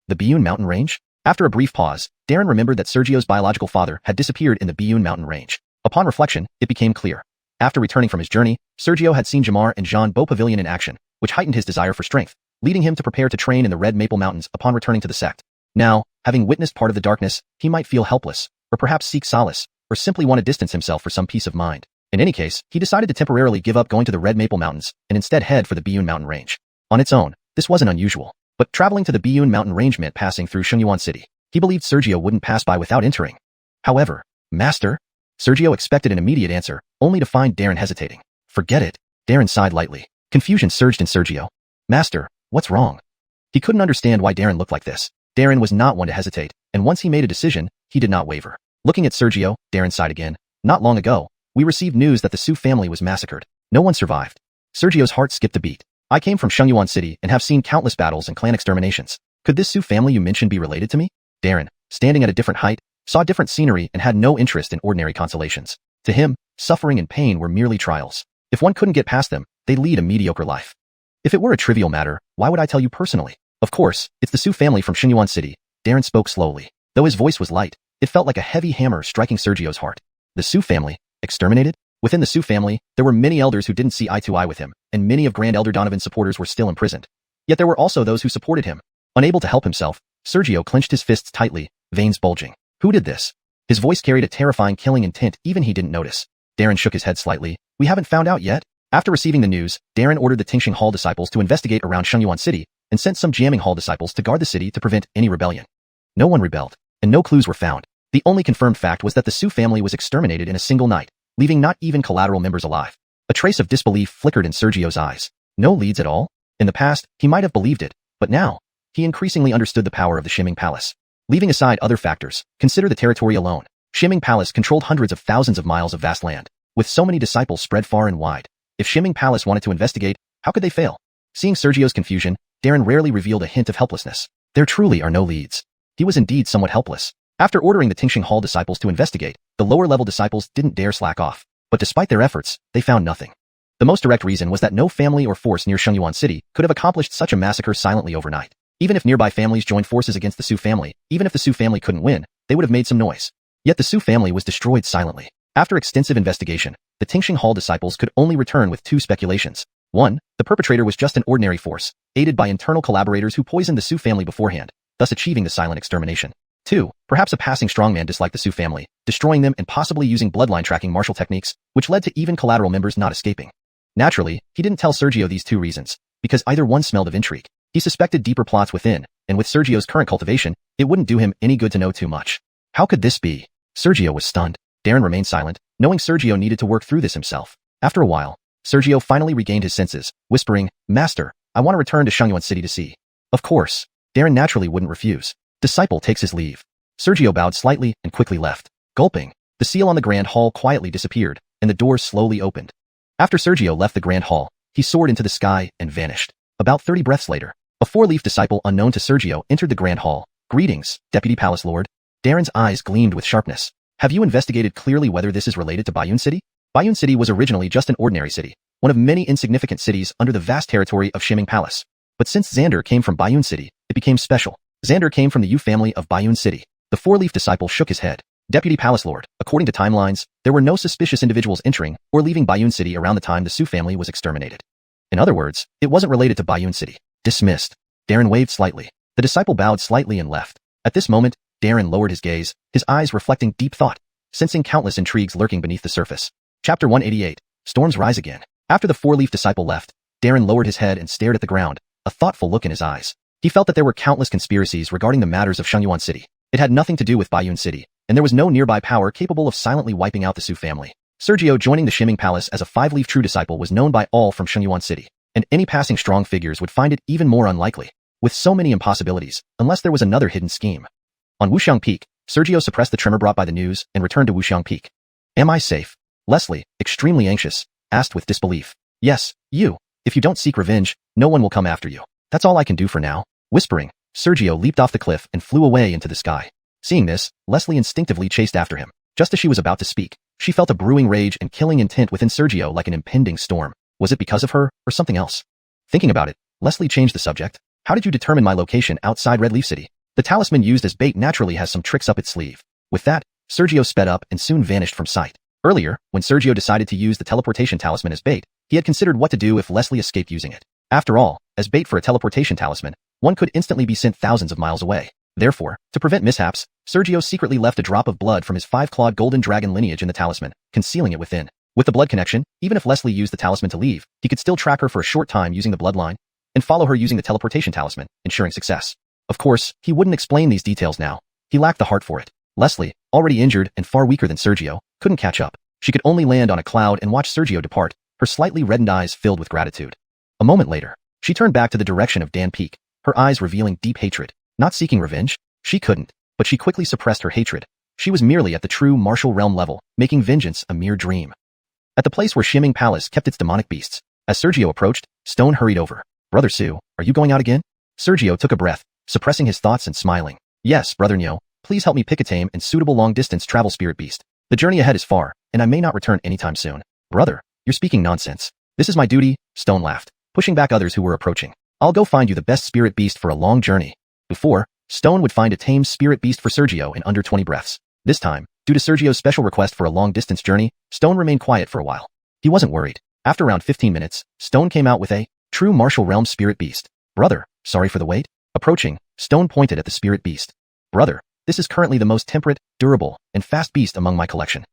The Guiyuan Mountain Range? After a brief pause, Darren remembered that Sergio's biological father had disappeared in the Guiyuan Mountain Range. Upon reflection, it became clear. After returning from his journey, Sergio had seen Jamar and Jean Beau Pavilion in action, which heightened his desire for strength, leading him to prepare to train in the Red Maple Mountains upon returning to the sect. Now, having witnessed part of the darkness, he might feel helpless, or perhaps seek solace, or simply want to distance himself for some peace of mind. In any case, he decided to temporarily give up going to the Red Maple Mountains and instead head for the Guiyuan Mountain Range. On its own, this wasn't unusual, but traveling to the Guiyuan Mountain Range meant passing through Shengyuan City. He believed Sergio wouldn't pass by without entering. However, Master? Sergio expected an immediate answer, only to find Darren hesitating. Forget it. Darren sighed lightly. Confusion surged in Sergio. Master, what's wrong? He couldn't understand why Darren looked like this. Darren was not one to hesitate, and once he made a decision, he did not waver. Looking at Sergio, Darren sighed again. Not long ago, we received news that the Su family was massacred. No one survived. Sergio's heart skipped a beat. I came from Shengyuan City and have seen countless battles and clan exterminations. Could this Su family you mentioned be related to me? Darren, standing at a different height, saw different scenery and had no interest in ordinary consolations. To him, suffering and pain were merely trials. If one couldn't get past them, they'd lead a mediocre life. If it were a trivial matter, why would I tell you personally? Of course, it's the Su family from Shengyuan City. Darren spoke slowly. Though his voice was light, it felt like a heavy hammer striking Sergio's heart. The Su family? Exterminated? Within the Su family, there were many elders who didn't see eye to eye with him, and many of Grand Elder Donovan's supporters were still imprisoned. Yet there were also those who supported him. Unable to help himself, Sergio clenched his fists tightly, veins bulging. Who did this? His voice carried a terrifying killing intent even he didn't notice. Darren shook his head slightly. We haven't found out yet. After receiving the news, Darren ordered the Tingxing Hall disciples to investigate around Shengyuan City and sent some Jamming Hall disciples to guard the city to prevent any rebellion. No one rebelled, and no clues were found. The only confirmed fact was that the Su family was exterminated in a single night, leaving not even collateral members alive. A trace of disbelief flickered in Sergio's eyes. No leads at all? In the past, he might have believed it, but now, he increasingly understood the power of the Shimming Palace. Leaving aside other factors, consider the territory alone. Shimming Palace controlled hundreds of thousands of miles of vast land, with so many disciples spread far and wide. If Shimming Palace wanted to investigate, how could they fail? Seeing Sergio's confusion, Darren rarely revealed a hint of helplessness. There truly are no leads. He was indeed somewhat helpless. After ordering the Tingxing Hall disciples to investigate, the lower-level disciples didn't dare slack off. But despite their efforts, they found nothing. The most direct reason was that no family or force near Shengyuan City could have accomplished such a massacre silently overnight. Even if nearby families joined forces against the Su family, even if the Su family couldn't win, they would have made some noise. Yet the Su family was destroyed silently. After extensive investigation, the Tingxing Hall disciples could only return with two speculations. 1. The perpetrator was just an ordinary force, aided by internal collaborators who poisoned the Su family beforehand, thus achieving the silent extermination. 2. Perhaps a passing strongman disliked the Su family, destroying them and possibly using bloodline tracking martial techniques, which led to even collateral members not escaping. Naturally, he didn't tell Sergio these two reasons, because either one smelled of intrigue. He suspected deeper plots within, and with Sergio's current cultivation, it wouldn't do him any good to know too much. How could this be? Sergio was stunned. Darren remained silent, knowing Sergio needed to work through this himself. After a while, Sergio finally regained his senses, whispering, Master, I want to return to Shengyuan City to see. Of course. Darren naturally wouldn't refuse. Disciple takes his leave. Sergio bowed slightly and quickly left. Gulping, the seal on the Grand Hall quietly disappeared, and the doors slowly opened. After Sergio left the Grand Hall, he soared into the sky and vanished. About 30 breaths later, a four-leaf disciple unknown to Sergio entered the Grand Hall. Greetings, Deputy Palace Lord. Darren's eyes gleamed with sharpness. Have you investigated clearly whether this is related to Guiyuan City? Guiyuan City was originally just an ordinary city, one of many insignificant cities under the vast territory of Shimming Palace. But since Xander came from Guiyuan City, it became special. Xander came from the Yu family of Guiyuan City. The four-leaf disciple shook his head. Deputy Palace Lord, according to timelines, there were no suspicious individuals entering or leaving Guiyuan City around the time the Su family was exterminated. In other words, it wasn't related to Guiyuan City. Dismissed. Darren waved slightly. The disciple bowed slightly and left. At this moment, Darren lowered his gaze, his eyes reflecting deep thought, sensing countless intrigues lurking beneath the surface. Chapter 188. Storms Rise Again. After the four-leaf disciple left, Darren lowered his head and stared at the ground, a thoughtful look in his eyes. He felt that there were countless conspiracies regarding the matters of Shengyuan City. It had nothing to do with Guiyuan City, and there was no nearby power capable of silently wiping out the Su family. Sergio joining the Shimming Palace as a five-leaf true disciple was known by all from Shengyuan City, and any passing strong figures would find it even more unlikely, with so many impossibilities, unless there was another hidden scheme. On Wuxiang Peak, Sergio suppressed the tremor brought by the news and returned to Wuxiang Peak. Am I safe? Leslie, extremely anxious, asked with disbelief. Yes, you. If you don't seek revenge, no one will come after you. That's all I can do for now. Whispering, Sergio leaped off the cliff and flew away into the sky. Seeing this, Leslie instinctively chased after him. Just as she was about to speak, she felt a brewing rage and killing intent within Sergio like an impending storm. Was it because of her, or something else? Thinking about it, Leslie changed the subject. How did you determine my location outside Red Leaf City? The talisman used as bait naturally has some tricks up its sleeve. With that, Sergio sped up and soon vanished from sight. Earlier, when Sergio decided to use the teleportation talisman as bait, he had considered what to do if Leslie escaped using it. After all, as bait for a teleportation talisman, one could instantly be sent thousands of miles away. Therefore, to prevent mishaps, Sergio secretly left a drop of blood from his five-clawed golden dragon lineage in the talisman, concealing it within. With the blood connection, even if Leslie used the talisman to leave, he could still track her for a short time using the bloodline, and follow her using the teleportation talisman, ensuring success. Of course, he wouldn't explain these details now. He lacked the heart for it. Leslie, already injured and far weaker than Sergio, couldn't catch up. She could only land on a cloud and watch Sergio depart, her slightly reddened eyes filled with gratitude. A moment later, she turned back to the direction of Dan Peak, her eyes revealing deep hatred. Not seeking revenge? She couldn't, but she quickly suppressed her hatred. She was merely at the true martial realm level, making vengeance a mere dream. At the place where Shimming Palace kept its demonic beasts, as Sergio approached, Stone hurried over. Brother Su, are you going out again? Sergio took a breath, suppressing his thoughts and smiling. Yes, Brother Nyo, please help me pick a tame and suitable long-distance travel spirit beast. The journey ahead is far, and I may not return anytime soon. Brother, you're speaking nonsense. This is my duty, Stone laughed, pushing back others who were approaching. I'll go find you the best spirit beast for a long journey. Before, Stone would find a tame spirit beast for Sergio in under 20 breaths. This time, due to Sergio's special request for a long-distance journey, Stone remained quiet for a while. He wasn't worried. After around 15 minutes, Stone came out with a true martial realm spirit beast. Brother, sorry for the wait. Approaching, Stone pointed at the spirit beast. Brother, this is currently the most temperate, durable, and fast beast among my collection.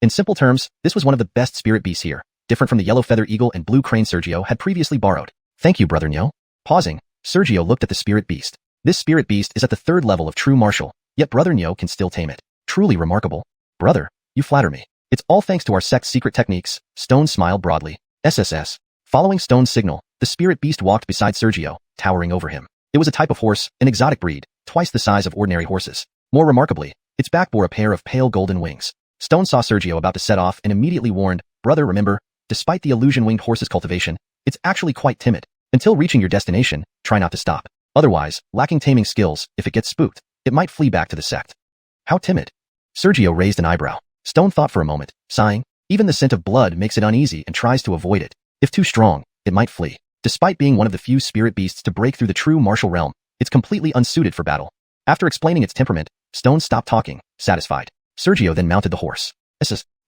In simple terms, this was one of the best spirit beasts here, different from the yellow feather eagle and blue crane Sergio had previously borrowed. Thank you, Brother Nyo. Pausing, Sergio looked at the spirit beast. This spirit beast is at the third level of true martial, yet Brother Nyo can still tame it. Truly remarkable. Brother, you flatter me. It's all thanks to our sect's secret techniques. Stone smiled broadly. SSS. Following Stone's signal, the spirit beast walked beside Sergio, towering over him. It was a type of horse, an exotic breed, twice the size of ordinary horses. More remarkably, its back bore a pair of pale golden wings. Stone saw Sergio about to set off and immediately warned, Brother, remember, despite the illusion-winged horse's cultivation, it's actually quite timid. Until reaching your destination, try not to stop. Otherwise, lacking taming skills, if it gets spooked, it might flee back to the sect. How timid? Sergio raised an eyebrow. Stone thought for a moment, sighing. Even the scent of blood makes it uneasy and tries to avoid it. If too strong, it might flee. Despite being one of the few spirit beasts to break through the true martial realm, it's completely unsuited for battle. After explaining its temperament, Stone stopped talking, satisfied. Sergio then mounted the horse.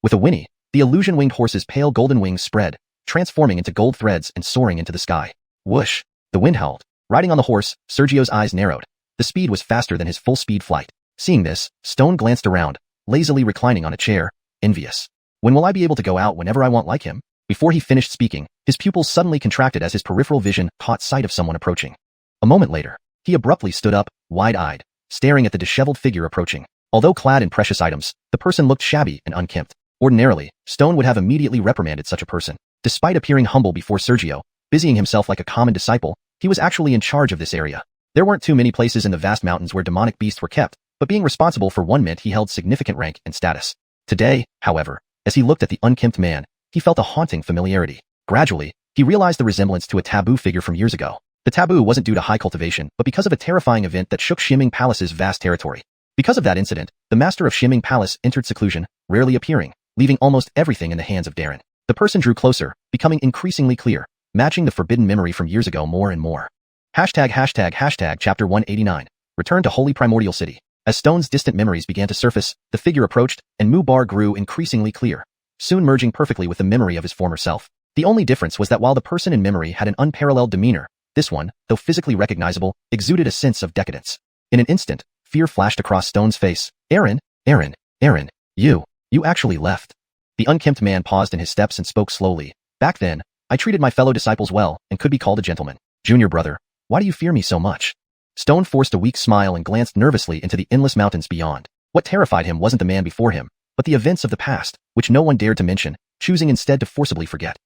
With a whinny, the illusion-winged horse's pale golden wings spread, transforming into gold threads and soaring into the sky. Whoosh! The wind howled. Riding on the horse, Sergio's eyes narrowed. The speed was faster than his full-speed flight. Seeing this, Stone glanced around, lazily reclining on a chair, envious. When will I be able to go out whenever I want like him? Before he finished speaking, his pupils suddenly contracted as his peripheral vision caught sight of someone approaching. A moment later, he abruptly stood up, wide-eyed, staring at the disheveled figure approaching. Although clad in precious items, the person looked shabby and unkempt. Ordinarily, Stone would have immediately reprimanded such a person. Despite appearing humble before Sergio, busying himself like a common disciple, he was actually in charge of this area. There weren't too many places in the vast mountains where demonic beasts were kept, but being responsible for one meant he held significant rank and status. Today, however, as he looked at the unkempt man, he felt a haunting familiarity. Gradually, he realized the resemblance to a taboo figure from years ago. The taboo wasn't due to high cultivation, but because of a terrifying event that shook Shimming Palace's vast territory. Because of that incident, the master of Shimming Palace entered seclusion, rarely appearing, leaving almost everything in the hands of Darren. The person drew closer, becoming increasingly clear, matching the forbidden memory from years ago more and more. Chapter 189. Return to Holy Primordial City. As Stone's distant memories began to surface, the figure approached, and Mubar grew increasingly clear, soon merging perfectly with the memory of his former self. The only difference was that while the person in memory had an unparalleled demeanor, this one, though physically recognizable, exuded a sense of decadence. In an instant, Fear flashed across Stone's face. Aaron, you actually left. The unkempt man paused in his steps and spoke slowly. Back then, I treated my fellow disciples well and could be called a gentleman. Junior brother, why do you fear me so much? Stone forced a weak smile and glanced nervously into the endless mountains beyond. What terrified him wasn't the man before him, but the events of the past, which no one dared to mention, choosing instead to forcibly forget.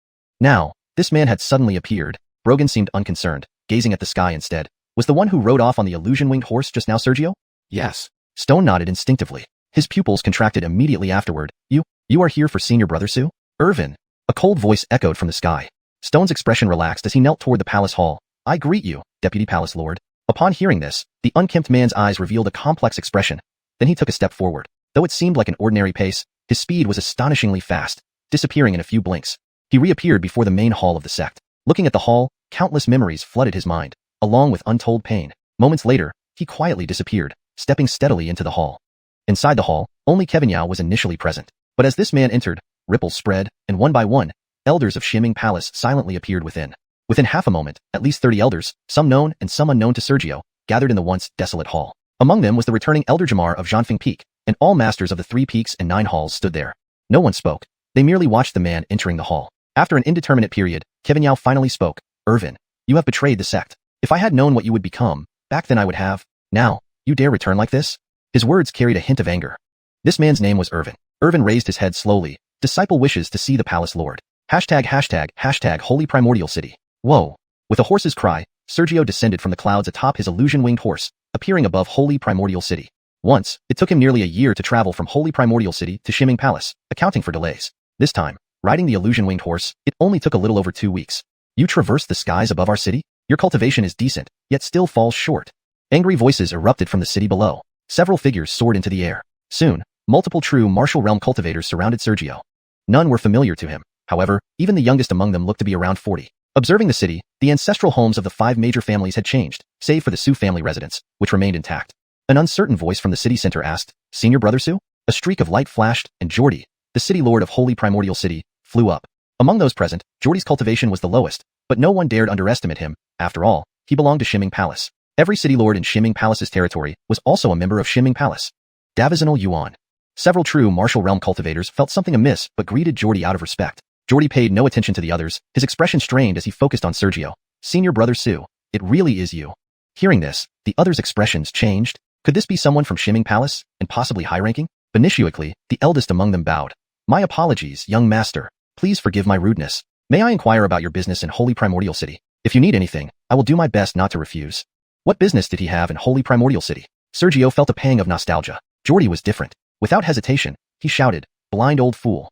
Now, this man had suddenly appeared. Brogan seemed unconcerned, gazing at the sky instead. Was the one who rode off on the illusion-winged horse just now Sergio? Yes. Stone nodded instinctively. His pupils contracted immediately afterward. You are here for senior brother Sue? Irvin. A cold voice echoed from the sky. Stone's expression relaxed as he knelt toward the palace hall. I greet you, Deputy Palace Lord. Upon hearing this, the unkempt man's eyes revealed a complex expression. Then he took a step forward. Though it seemed like an ordinary pace, his speed was astonishingly fast, disappearing in a few blinks. He reappeared before the main hall of the sect. Looking at the hall, countless memories flooded his mind, along with untold pain. Moments later, he quietly disappeared, stepping steadily into the hall. Inside the hall, only Kevin Yao was initially present. But as this man entered, ripples spread, and one by one, elders of Xianxia Palace silently appeared within. Within half a moment, at least 30 elders, some known and some unknown to Sergio, gathered in the once desolate hall. Among them was the returning Elder Jamar of Zhanfeng Peak, and all masters of the 3 peaks and 9 halls stood there. No one spoke. They merely watched the man entering the hall. After an indeterminate period, Kevin Yao finally spoke. Irvin, you have betrayed the sect. If I had known what you would become, back then I would have. Now, you dare return like this? His words carried a hint of anger. This man's name was Irvin. Irvin raised his head slowly. Disciple wishes to see the palace lord. ##### Holy Primordial City. Whoa. With a horse's cry, Sergio descended from the clouds atop his illusion-winged horse, appearing above Holy Primordial City. Once, it took him nearly a year to travel from Holy Primordial City to Xianxia Palace, accounting for delays. This time, riding the illusion-winged horse, it only took a little over 2 weeks. You traversed the skies above our city? Your cultivation is decent, yet still falls short. Angry voices erupted from the city below. Several figures soared into the air. Soon, multiple true martial realm cultivators surrounded Sergio. None were familiar to him. However, even the youngest among them looked to be around 40. Observing the city, the ancestral homes of the 5 major families had changed, save for the Su family residence, which remained intact. An uncertain voice from the city center asked, Senior Brother Su? A streak of light flashed, and Jordy, the city lord of Holy Primordial City, flew up. Among those present, Jordy's cultivation was the lowest, but no one dared underestimate him. After all, he belonged to Xianxia Palace. Every city lord in Xianxia Palace's territory was also a member of Xianxia Palace. Divisional Yuan. Several true martial realm cultivators felt something amiss but greeted Jordy out of respect. Jordy paid no attention to the others, his expression strained as he focused on Sergio. Senior Brother Su, it really is you. Hearing this, the others' expressions changed. Could this be someone from Xianxia Palace, and possibly high-ranking? Initially, the eldest among them bowed. My apologies, young master. Please forgive my rudeness. May I inquire about your business in Holy Primordial City? If you need anything, I will do my best not to refuse. What business did he have in Holy Primordial City? Sergio felt a pang of nostalgia. Jordy was different. Without hesitation, he shouted, blind old fool.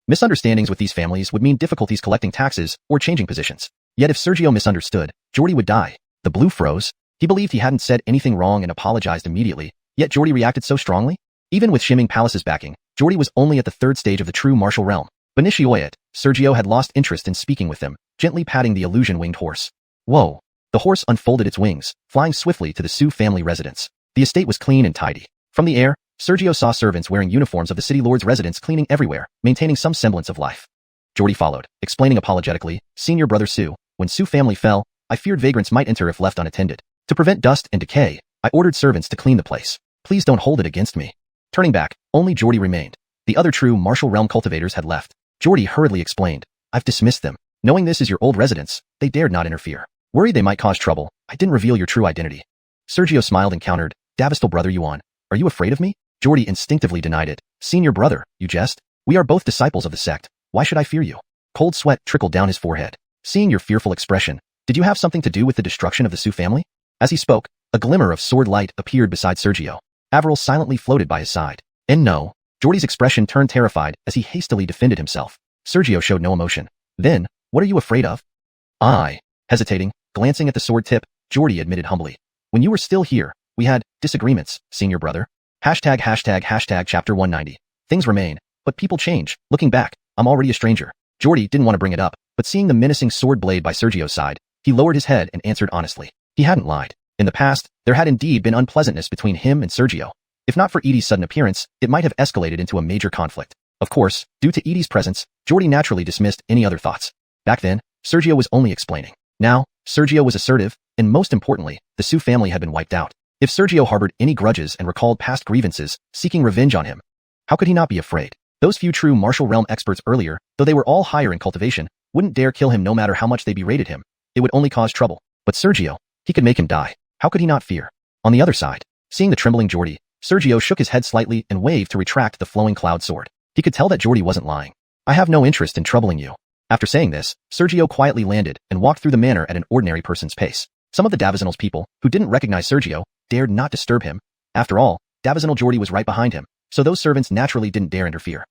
Misunderstandings with these families would mean difficulties collecting taxes or changing positions. Yet if Sergio misunderstood, Jordy would die. The blue froze. He believed he hadn't said anything wrong and apologized immediately, yet Jordy reacted so strongly? Even with Xianxia Palace's backing, Jordy was only at the 3rd stage of the true martial realm. Initially, Sergio had lost interest in speaking with them, gently patting the illusion-winged horse. Whoa. The horse unfolded its wings, flying swiftly to the Su family residence. The estate was clean and tidy. From the air, Sergio saw servants wearing uniforms of the city lord's residence cleaning everywhere, maintaining some semblance of life. Jordy followed, explaining apologetically, Senior Brother Su, when Su family fell, I feared vagrants might enter if left unattended. To prevent dust and decay, I ordered servants to clean the place. Please don't hold it against me. Turning back, only Jordy remained. The other true martial realm cultivators had left. Jordy hurriedly explained, I've dismissed them. Knowing this is your old residence, they dared not interfere. Worried they might cause trouble, I didn't reveal your true identity. Sergio smiled and countered, Davistal Brother Yuan, are you afraid of me? Jordy instinctively denied it. Senior brother, you jest? We are both disciples of the sect. Why should I fear you? Cold sweat trickled down his forehead. Seeing your fearful expression, did you have something to do with the destruction of the Su family? As he spoke, a glimmer of sword light appeared beside Sergio. Averil silently floated by his side. And no. Jordy's expression turned terrified as he hastily defended himself. Sergio showed no emotion. Then, what are you afraid of? Hesitating, glancing at the sword tip, Jordy admitted humbly. When you were still here, we had disagreements, senior brother. Chapter 190. Things remain, but people change. Looking back, I'm already a stranger. Jordy didn't want to bring it up, but seeing the menacing sword blade by Sergio's side, he lowered his head and answered honestly. He hadn't lied. In the past, there had indeed been unpleasantness between him and Sergio. If not for Edie's sudden appearance, it might have escalated into a major conflict. Of course, due to Edie's presence, Jordy naturally dismissed any other thoughts. Back then, Sergio was only explaining. Now, Sergio was assertive, and most importantly, the Su family had been wiped out. If Sergio harbored any grudges and recalled past grievances, seeking revenge on him, how could he not be afraid? Those few true martial realm experts earlier, though they were all higher in cultivation, wouldn't dare kill him no matter how much they berated him. It would only cause trouble. But Sergio, he could make him die. How could he not fear? On the other side, seeing the trembling Jordi, Sergio shook his head slightly and waved to retract the flowing cloud sword. He could tell that Jordi wasn't lying. I have no interest in troubling you. After saying this, Sergio quietly landed and walked through the manor at an ordinary person's pace. Some of the Davizional's people, who didn't recognize Sergio, dared not disturb him. After all, Davizional Jordi was right behind him, so those servants naturally didn't dare interfere.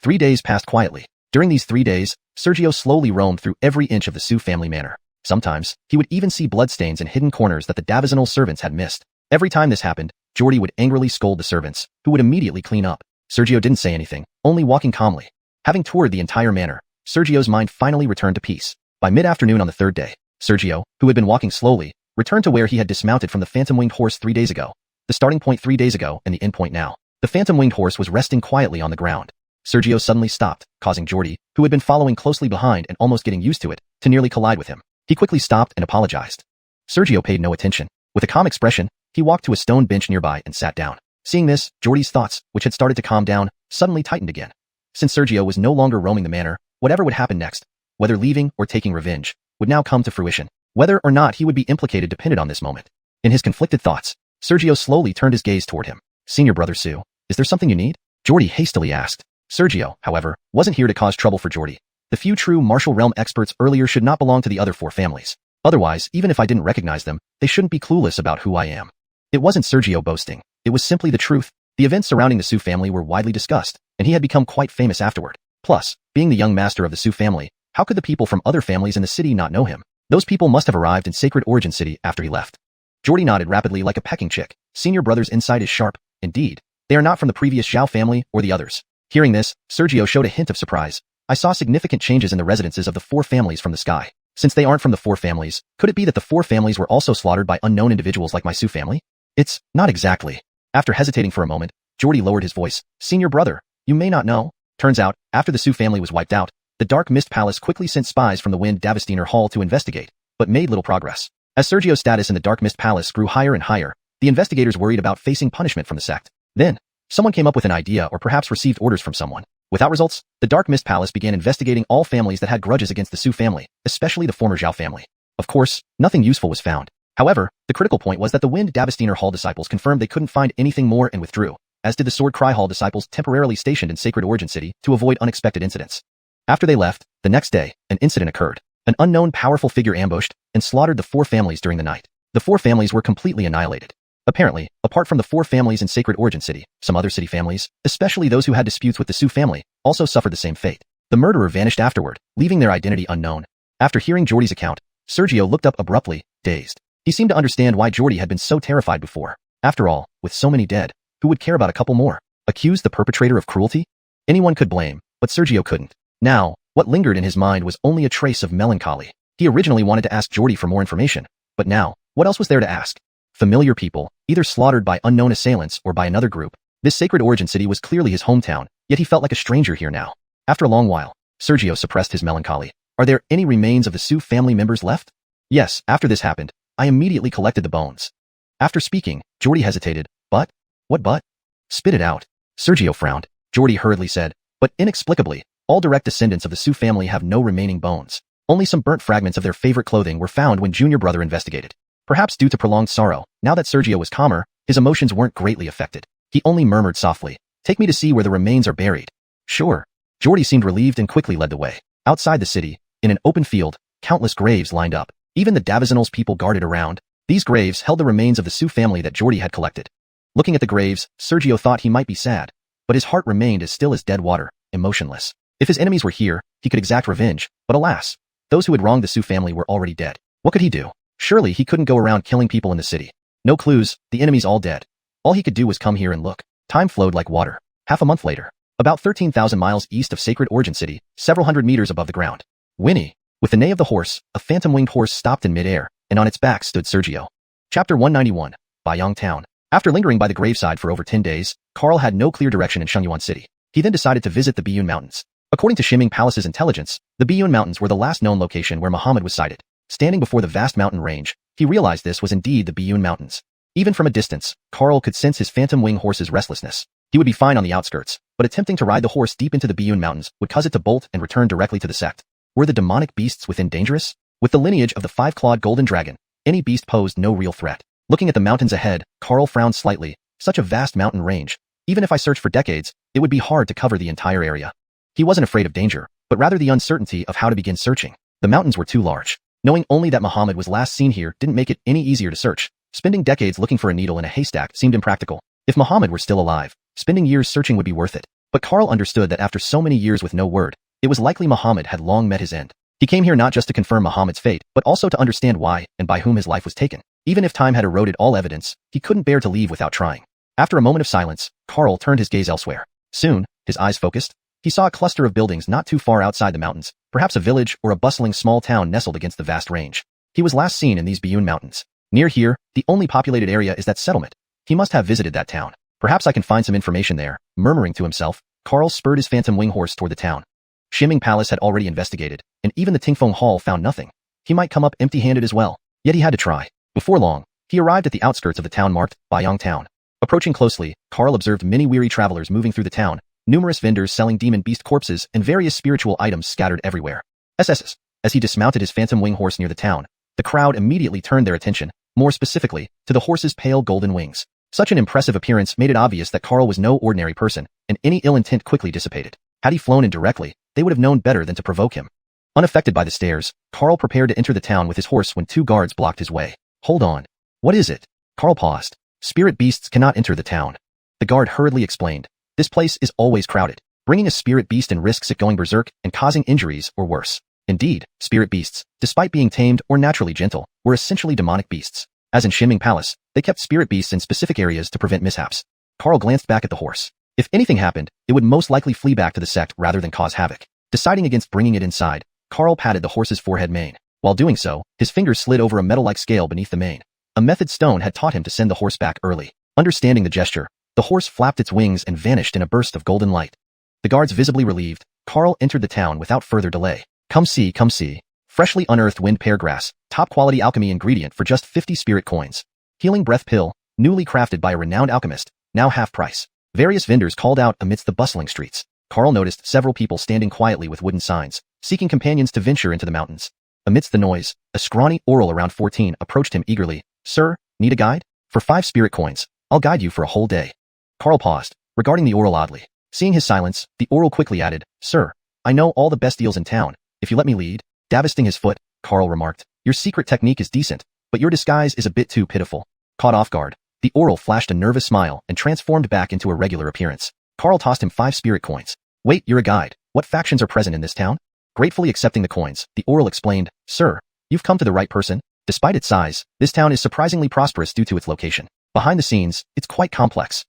3 days passed quietly. During these 3 days, Sergio slowly roamed through every inch of the Su family manor. Sometimes, he would even see bloodstains in hidden corners that the Davizional servants had missed. Every time this happened, Jordi would angrily scold the servants, who would immediately clean up. Sergio didn't say anything, only walking calmly. Having toured the entire manor, Sergio's mind finally returned to peace. By mid-afternoon on the 3rd day, Sergio, who had been walking slowly, returned to where he had dismounted from the phantom-winged horse 3 days ago. The starting point 3 days ago and the end point now. The phantom-winged horse was resting quietly on the ground. Sergio suddenly stopped, causing Jordi, who had been following closely behind and almost getting used to it, to nearly collide with him. He quickly stopped and apologized. Sergio paid no attention. With a calm expression, he walked to a stone bench nearby and sat down. Seeing this, Jordi's thoughts, which had started to calm down, suddenly tightened again. Since Sergio was no longer roaming the manor, whatever would happen next, whether leaving or taking revenge, would now come to fruition. Whether or not he would be implicated depended on this moment. In his conflicted thoughts, Sergio slowly turned his gaze toward him. Senior brother Su, is there something you need? Jordi hastily asked. Sergio, however, wasn't here to cause trouble for Jordi. The few true martial realm experts earlier should not belong to the other 4 families. Otherwise, even if I didn't recognize them, they shouldn't be clueless about who I am. It wasn't Sergio boasting. It was simply the truth. The events surrounding the Su family were widely discussed, and he had become quite famous afterward. Plus, being the young master of the Su family, how could the people from other families in the city not know him? Those people must have arrived in Sacred Origin City after he left. Jordi nodded rapidly like a pecking chick. Senior brother's insight is sharp. Indeed, they are not from the previous Zhao family or the others. Hearing this, Sergio showed a hint of surprise. I saw significant changes in the residences of the 4 families from the sky. Since they aren't from the 4 families, could it be that the 4 families were also slaughtered by unknown individuals like my Su family? It's not exactly. After hesitating for a moment, Jordi lowered his voice. Senior brother, you may not know. Turns out, after the Su family was wiped out, the Dark Mist Palace quickly sent spies from the Wind Davistiner Hall to investigate, but made little progress. As Sergio's status in the Dark Mist Palace grew higher and higher, the investigators worried about facing punishment from the sect. Then, someone came up with an idea or perhaps received orders from someone. Without results, the Dark Mist Palace began investigating all families that had grudges against the Su family, especially the former Zhao family. Of course, nothing useful was found. However, the critical point was that the Wind Davistiner Hall disciples confirmed they couldn't find anything more and withdrew, as did the Sword Cry Hall disciples temporarily stationed in Sacred Origin City to avoid unexpected incidents. After they left, the next day, an incident occurred. An unknown powerful figure ambushed and slaughtered the 4 families during the night. The 4 families were completely annihilated. Apparently, apart from the 4 families in Sacred Origin City, some other city families, especially those who had disputes with the Su family, also suffered the same fate. The murderer vanished afterward, leaving their identity unknown. After hearing Jordi's account, Sergio looked up abruptly, dazed. He seemed to understand why Jordi had been so terrified before. After all, with so many dead, who would care about a couple more? Accuse the perpetrator of cruelty? Anyone could blame, but Sergio couldn't. Now, what lingered in his mind was only a trace of melancholy. He originally wanted to ask Jordi for more information, but now, what else was there to ask? Familiar people, either slaughtered by unknown assailants or by another group. This Sacred Origin City was clearly his hometown, yet he felt like a stranger here now. After a long while, Sergio suppressed his melancholy. Are there any remains of the Su family members left? Yes, after this happened, I immediately collected the bones. After speaking, Jordi hesitated. But? What but? Spit it out. Sergio frowned. Jordi hurriedly said, but inexplicably, all direct descendants of the Su family have no remaining bones. Only some burnt fragments of their favorite clothing were found when Junior Brother investigated. Perhaps due to prolonged sorrow, now that Sergio was calmer, his emotions weren't greatly affected. He only murmured softly, take me to see where the remains are buried. Sure. Jordi seemed relieved and quickly led the way. Outside the city, in an open field, countless graves lined up. Even the Davizional's people guarded around. These graves held the remains of the Su family that Jordi had collected. Looking at the graves, Sergio thought he might be sad, but his heart remained as still as dead water, emotionless. If his enemies were here, he could exact revenge, but alas, those who had wronged the Su family were already dead. What could he do? Surely he couldn't go around killing people in the city. No clues, the enemies all dead. All he could do was come here and look. Time flowed like water. Half a month later, about 13,000 miles east of Sacred Origin City, several hundred meters above the ground. Whinny. With the neigh of the horse, a phantom-winged horse stopped in midair, and on its back stood Sergio. Chapter 191, Guiyuan Town. After lingering by the graveside for over 10 days, Carl had no clear direction in Shengyuan City. He then decided to visit the Guiyuan Mountains. According to Shiming Palace's intelligence, the Guiyuan Mountains were the last known location where Muhammad was sighted. Standing before the vast mountain range, he realized this was indeed the Guiyuan Mountains. Even from a distance, Carl could sense his phantom wing horse's restlessness. He would be fine on the outskirts, but attempting to ride the horse deep into the Guiyuan Mountains would cause it to bolt and return directly to the sect. Were the demonic beasts within dangerous? With the lineage of the five-clawed golden dragon, any beast posed no real threat. Looking at the mountains ahead, Carl frowned slightly. Such a vast mountain range. Even if I searched for decades, it would be hard to cover the entire area. He wasn't afraid of danger, but rather the uncertainty of how to begin searching. The mountains were too large. Knowing only that Muhammad was last seen here didn't make it any easier to search. Spending decades looking for a needle in a haystack seemed impractical. If Muhammad were still alive, spending years searching would be worth it. But Carl understood that after so many years with no word, it was likely Muhammad had long met his end. He came here not just to confirm Muhammad's fate, but also to understand why and by whom his life was taken. Even if time had eroded all evidence, he couldn't bear to leave without trying. After a moment of silence, Carl turned his gaze elsewhere. Soon, his eyes focused. He saw a cluster of buildings not too far outside the mountains, perhaps a village or a bustling small town nestled against the vast range. He was last seen in these Guiyuan Mountains. Near here, the only populated area is that settlement. He must have visited that town. Perhaps I can find some information there. Murmuring to himself, Carl spurred his phantom wing horse toward the town. Xianxia Palace had already investigated, and even the Tingfeng Hall found nothing. He might come up empty-handed as well, yet he had to try. Before long, he arrived at the outskirts of the town marked Baiyang Town. Approaching closely, Carl observed many weary travelers moving through the town, numerous vendors selling demon beast corpses and various spiritual items scattered everywhere. As he dismounted his phantom wing horse near the town, the crowd immediately turned their attention, more specifically, to the horse's pale golden wings. Such an impressive appearance made it obvious that Carl was no ordinary person, and any ill intent quickly dissipated. Had he flown in directly, they would have known better than to provoke him. Unaffected by the stares, Carl prepared to enter the town with his horse when two guards blocked his way. Hold on. What is it? Carl paused. Spirit beasts cannot enter the town. The guard hurriedly explained. This place is always crowded. Bringing a spirit beast in risks it going berserk and causing injuries or worse. Indeed, spirit beasts, despite being tamed or naturally gentle, were essentially demonic beasts. As in Xianxia Palace, they kept spirit beasts in specific areas to prevent mishaps. Carl glanced back at the horse. If anything happened, it would most likely flee back to the sect rather than cause havoc. Deciding against bringing it inside, Carl patted the horse's forehead mane. While doing so, his fingers slid over a metal-like scale beneath the mane. A method Stone had taught him to send the horse back early. Understanding the gesture, the horse flapped its wings and vanished in a burst of golden light. The guards visibly relieved, Carl entered the town without further delay. Come see, come see. Freshly unearthed wind pear grass, top-quality alchemy ingredient for just 50 spirit coins. Healing breath pill, newly crafted by a renowned alchemist, now half price. Various vendors called out amidst the bustling streets. Carl noticed several people standing quietly with wooden signs, seeking companions to venture into the mountains. Amidst the noise, a scrawny oral around 14 approached him eagerly. Sir, need a guide? For 5 spirit coins, I'll guide you for a whole day. Carl paused, regarding the oral oddly. Seeing his silence, the oral quickly added, Sir, I know all the best deals in town. If you let me lead. Davisting his foot, Carl remarked, your secret technique is decent, but your disguise is a bit too pitiful. Caught off guard, the oral flashed a nervous smile and transformed back into a regular appearance. Carl tossed him 5 spirit coins. Wait, you're a guide. What factions are present in this town? Gratefully accepting the coins, the oral explained, Sir, you've come to the right person. Despite its size, this town is surprisingly prosperous due to its location. Behind the scenes, it's quite complex.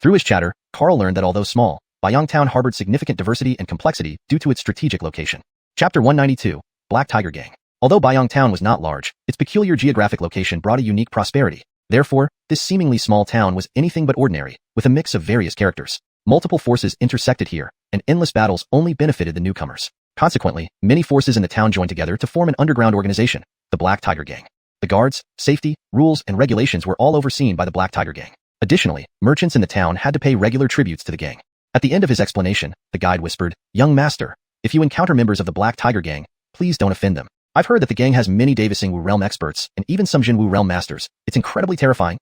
Through his chatter, Carl learned that although small, Baiyang Town harbored significant diversity and complexity due to its strategic location. Chapter 192, Black Tiger Gang. Although Baiyang Town was not large, its peculiar geographic location brought a unique prosperity. Therefore, this seemingly small town was anything but ordinary, with a mix of various characters. Multiple forces intersected here, and endless battles only benefited the newcomers. Consequently, many forces in the town joined together to form an underground organization, the Black Tiger Gang. The guards, safety, rules, and regulations were all overseen by the Black Tiger Gang. Additionally, merchants in the town had to pay regular tributes to the gang. At the end of his explanation, the guide whispered, Young master, if you encounter members of the Black Tiger Gang, please don't offend them. I've heard that the gang has many Davising Wu realm experts and even some Jinwu realm masters. It's incredibly terrifying.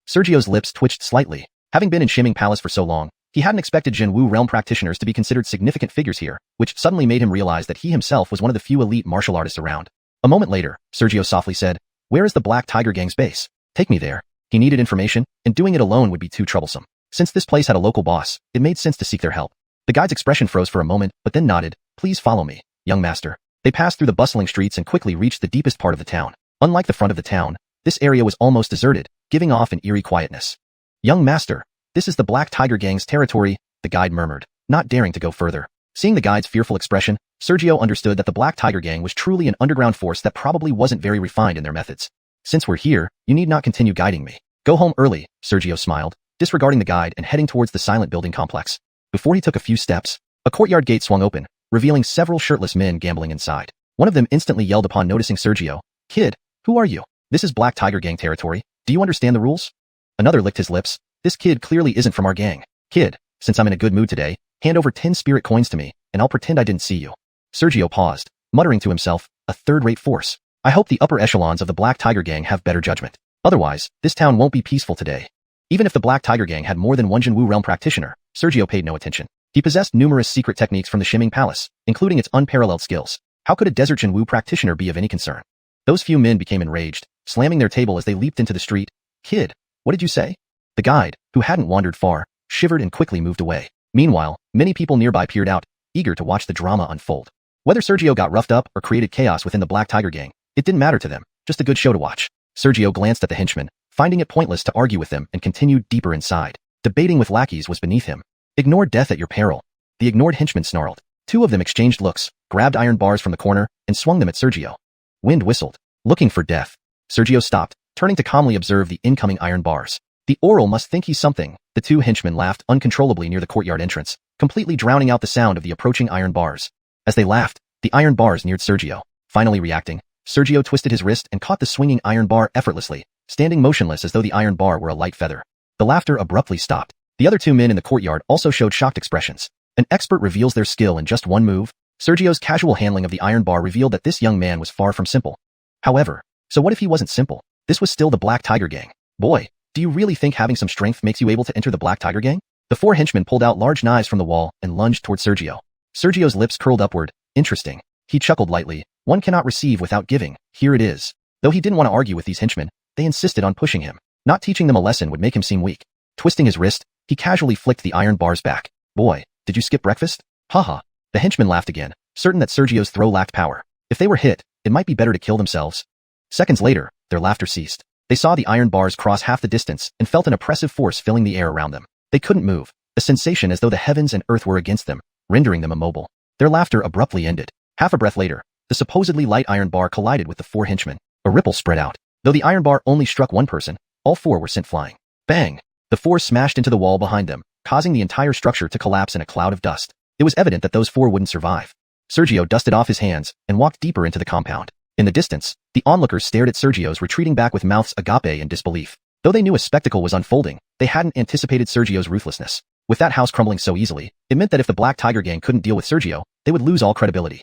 Sergio's lips twitched slightly. Having been in Xianxia Palace for so long, he hadn't expected Jinwu realm practitioners to be considered significant figures here, which suddenly made him realize that he himself was one of the few elite martial artists around. A moment later, Sergio softly said, Where is the Black Tiger Gang's base? Take me there. He needed information, and doing it alone would be too troublesome. Since this place had a local boss, it made sense to seek their help. The guide's expression froze for a moment, but then nodded, Please follow me, young master. They passed through the bustling streets and quickly reached the deepest part of the town. Unlike the front of the town, this area was almost deserted, giving off an eerie quietness. Young master, this is the Black Tiger Gang's territory, the guide murmured, not daring to go further. Seeing the guide's fearful expression, Sergio understood that the Black Tiger Gang was truly an underground force that probably wasn't very refined in their methods. Since we're here, you need not continue guiding me. Go home early, Sergio smiled, disregarding the guide and heading towards the silent building complex. Before he took a few steps, a courtyard gate swung open, revealing several shirtless men gambling inside. One of them instantly yelled upon noticing Sergio, Kid, who are you? This is Black Tiger Gang territory. Do you understand the rules? Another licked his lips. This kid clearly isn't from our gang. Kid, since I'm in a good mood today, hand over 10 spirit coins to me, and I'll pretend I didn't see you. Sergio paused, muttering to himself, a third-rate force. I hope the upper echelons of the Black Tiger Gang have better judgment. Otherwise, this town won't be peaceful today. Even if the Black Tiger Gang had more than one Jinwu realm practitioner, Sergio paid no attention. He possessed numerous secret techniques from the Shimming Palace, including its unparalleled skills. How could a desert Jinwu practitioner be of any concern? Those few men became enraged, slamming their table as they leaped into the street. Kid, what did you say? The guide, who hadn't wandered far, shivered and quickly moved away. Meanwhile, many people nearby peered out, eager to watch the drama unfold. Whether Sergio got roughed up or created chaos within the Black Tiger Gang, it didn't matter to them, just a good show to watch. Sergio glanced at the henchmen, finding it pointless to argue with them, and continued deeper inside. Debating with lackeys was beneath him. Ignore death at your peril. The ignored henchmen snarled. Two of them exchanged looks, grabbed iron bars from the corner, and swung them at Sergio. Wind whistled, looking for death. Sergio stopped, turning to calmly observe the incoming iron bars. The oral must think he's something. The two henchmen laughed uncontrollably near the courtyard entrance, completely drowning out the sound of the approaching iron bars. As they laughed, the iron bars neared Sergio. Finally reacting, Sergio twisted his wrist and caught the swinging iron bar effortlessly, standing motionless as though the iron bar were a light feather. The laughter abruptly stopped. The other two men in the courtyard also showed shocked expressions. An expert reveals their skill in just one move. Sergio's casual handling of the iron bar revealed that this young man was far from simple. However, so what if he wasn't simple? This was still the Black Tiger Gang. Boy, do you really think having some strength makes you able to enter the Black Tiger Gang? The four henchmen pulled out large knives from the wall and lunged toward Sergio. Sergio's lips curled upward. Interesting. He chuckled lightly. One cannot receive without giving. Here it is. Though he didn't want to argue with these henchmen, they insisted on pushing him. Not teaching them a lesson would make him seem weak. Twisting his wrist, he casually flicked the iron bars back. Boy, did you skip breakfast? Haha. The henchmen laughed again, certain that Sergio's throw lacked power. If they were hit, it might be better to kill themselves. Seconds later, their laughter ceased. They saw the iron bars cross half the distance and felt an oppressive force filling the air around them. They couldn't move, a sensation as though the heavens and earth were against them, rendering them immobile. Their laughter abruptly ended. Half a breath later, the supposedly light iron bar collided with the four henchmen. A ripple spread out. Though the iron bar only struck one person, all four were sent flying. Bang! The four smashed into the wall behind them, causing the entire structure to collapse in a cloud of dust. It was evident that those four wouldn't survive. Sergio dusted off his hands and walked deeper into the compound. In the distance, the onlookers stared at Sergio's retreating back with mouths agape in disbelief. Though they knew a spectacle was unfolding, they hadn't anticipated Sergio's ruthlessness. With that house crumbling so easily, it meant that if the Black Tiger Gang couldn't deal with Sergio, they would lose all credibility.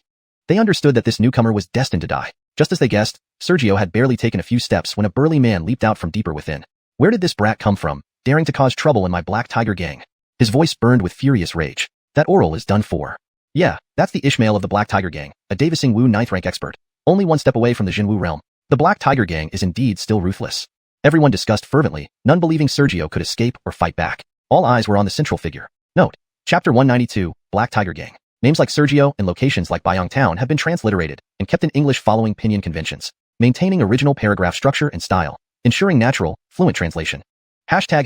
They understood that this newcomer was destined to die. Just as they guessed, Sergio had barely taken a few steps when a burly man leaped out from deeper within. Where did this brat come from, daring to cause trouble in my Black Tiger Gang? His voice burned with furious rage. That oral is done for. Yeah, that's the Ishmael of the Black Tiger Gang, a Davising Wu 9th rank expert. Only one step away from the Jinwu realm. The Black Tiger Gang is indeed still ruthless. Everyone discussed fervently, none believing Sergio could escape or fight back. All eyes were on the central figure. Note: Chapter 192, Black Tiger Gang. Names like Sergio and locations like Guiyuan Town have been transliterated and kept in English following pinyin conventions, maintaining original paragraph structure and style, ensuring natural, fluent translation. Hashtag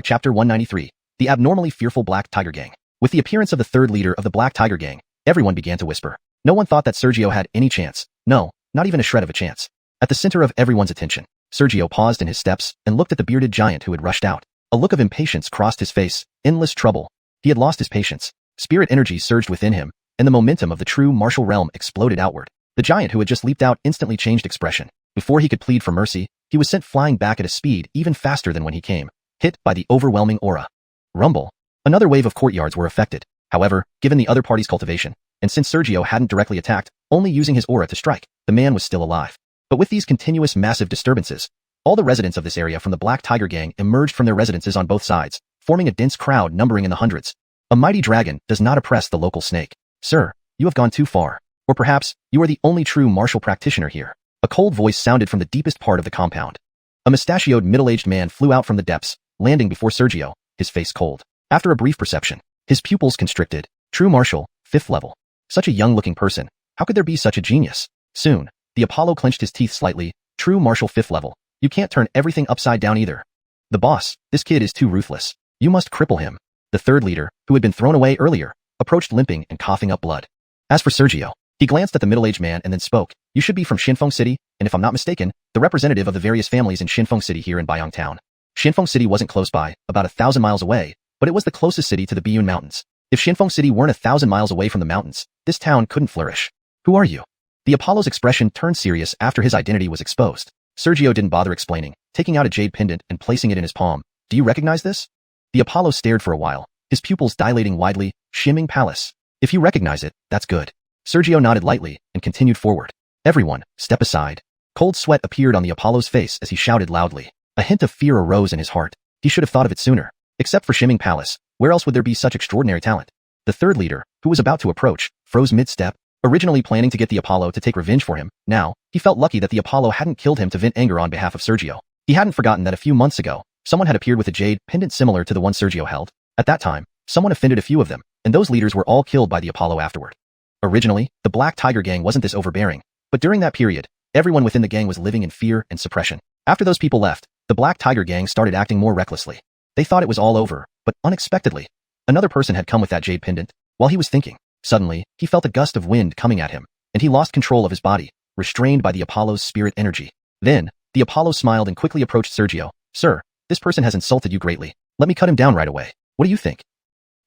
Chapter 193, the abnormally fearful Black Tiger Gang. With the appearance of the third leader of the Black Tiger Gang, everyone began to whisper. No one thought that Sergio had any chance. No, not even a shred of a chance. At the center of everyone's attention, Sergio paused in his steps and looked at the bearded giant who had rushed out. A look of impatience crossed his face. Endless trouble. He had lost his patience. Spirit energy surged within him, and the momentum of the true martial realm exploded outward. The giant who had just leaped out instantly changed expression. Before he could plead for mercy, he was sent flying back at a speed even faster than when he came, hit by the overwhelming aura. Rumble. Another wave of courtyards were affected. However, given the other party's cultivation, and since Sergio hadn't directly attacked, only using his aura to strike, the man was still alive. But with these continuous massive disturbances, all the residents of this area from the Black Tiger Gang emerged from their residences on both sides, forming a dense crowd numbering in the hundreds. A mighty dragon does not oppress the local snake. Sir, you have gone too far. Or perhaps, you are the only true martial practitioner here. A cold voice sounded from the deepest part of the compound. A mustachioed middle-aged man flew out from the depths, landing before Sergio, his face cold. After a brief perception, his pupils constricted. True martial, 5th level. Such a young-looking person. How could there be such a genius? Soon, the Apollo clenched his teeth slightly. True martial 5th level. You can't turn everything upside down either. The boss, this kid is too ruthless. You must cripple him. The third leader, who had been thrown away earlier, approached limping and coughing up blood. As for Sergio, he glanced at the middle-aged man and then spoke. You should be from Xianxia City, and if I'm not mistaken, the representative of the various families in Xianxia City here in Guiyuan Town. Xianxia City wasn't close by, about 1,000 miles away, but it was the closest city to the Guiyuan Mountains. If Xianxia City weren't 1,000 miles away from the mountains, this town couldn't flourish. Who are you? The Apollo's expression turned serious after his identity was exposed. Sergio didn't bother explaining, taking out a jade pendant and placing it in his palm. Do you recognize this? The Apollo stared for a while, his pupils dilating widely. Xianxia Palace. If you recognize it, that's good. Sergio nodded lightly and continued forward. Everyone, step aside. Cold sweat appeared on the Apollo's face as he shouted loudly. A hint of fear arose in his heart. He should have thought of it sooner. Except for Xianxia Palace, where else would there be such extraordinary talent? The third leader, who was about to approach, froze mid-step. Originally planning to get the Apollo to take revenge for him, now, he felt lucky that the Apollo hadn't killed him to vent anger on behalf of Sergio. He hadn't forgotten that a few months ago, someone had appeared with a jade pendant similar to the one Sergio held. At that time, someone offended a few of them, and those leaders were all killed by the Apollo afterward. Originally, the Black Tiger Gang wasn't this overbearing, but during that period, everyone within the gang was living in fear and suppression. After those people left, the Black Tiger Gang started acting more recklessly. They thought it was all over, but unexpectedly, another person had come with that jade pendant. While he was thinking, suddenly, he felt a gust of wind coming at him, and he lost control of his body, restrained by the Apollo's spirit energy. Then, the Apollo smiled and quickly approached Sergio. Sir, this person has insulted you greatly. Let me cut him down right away. What do you think?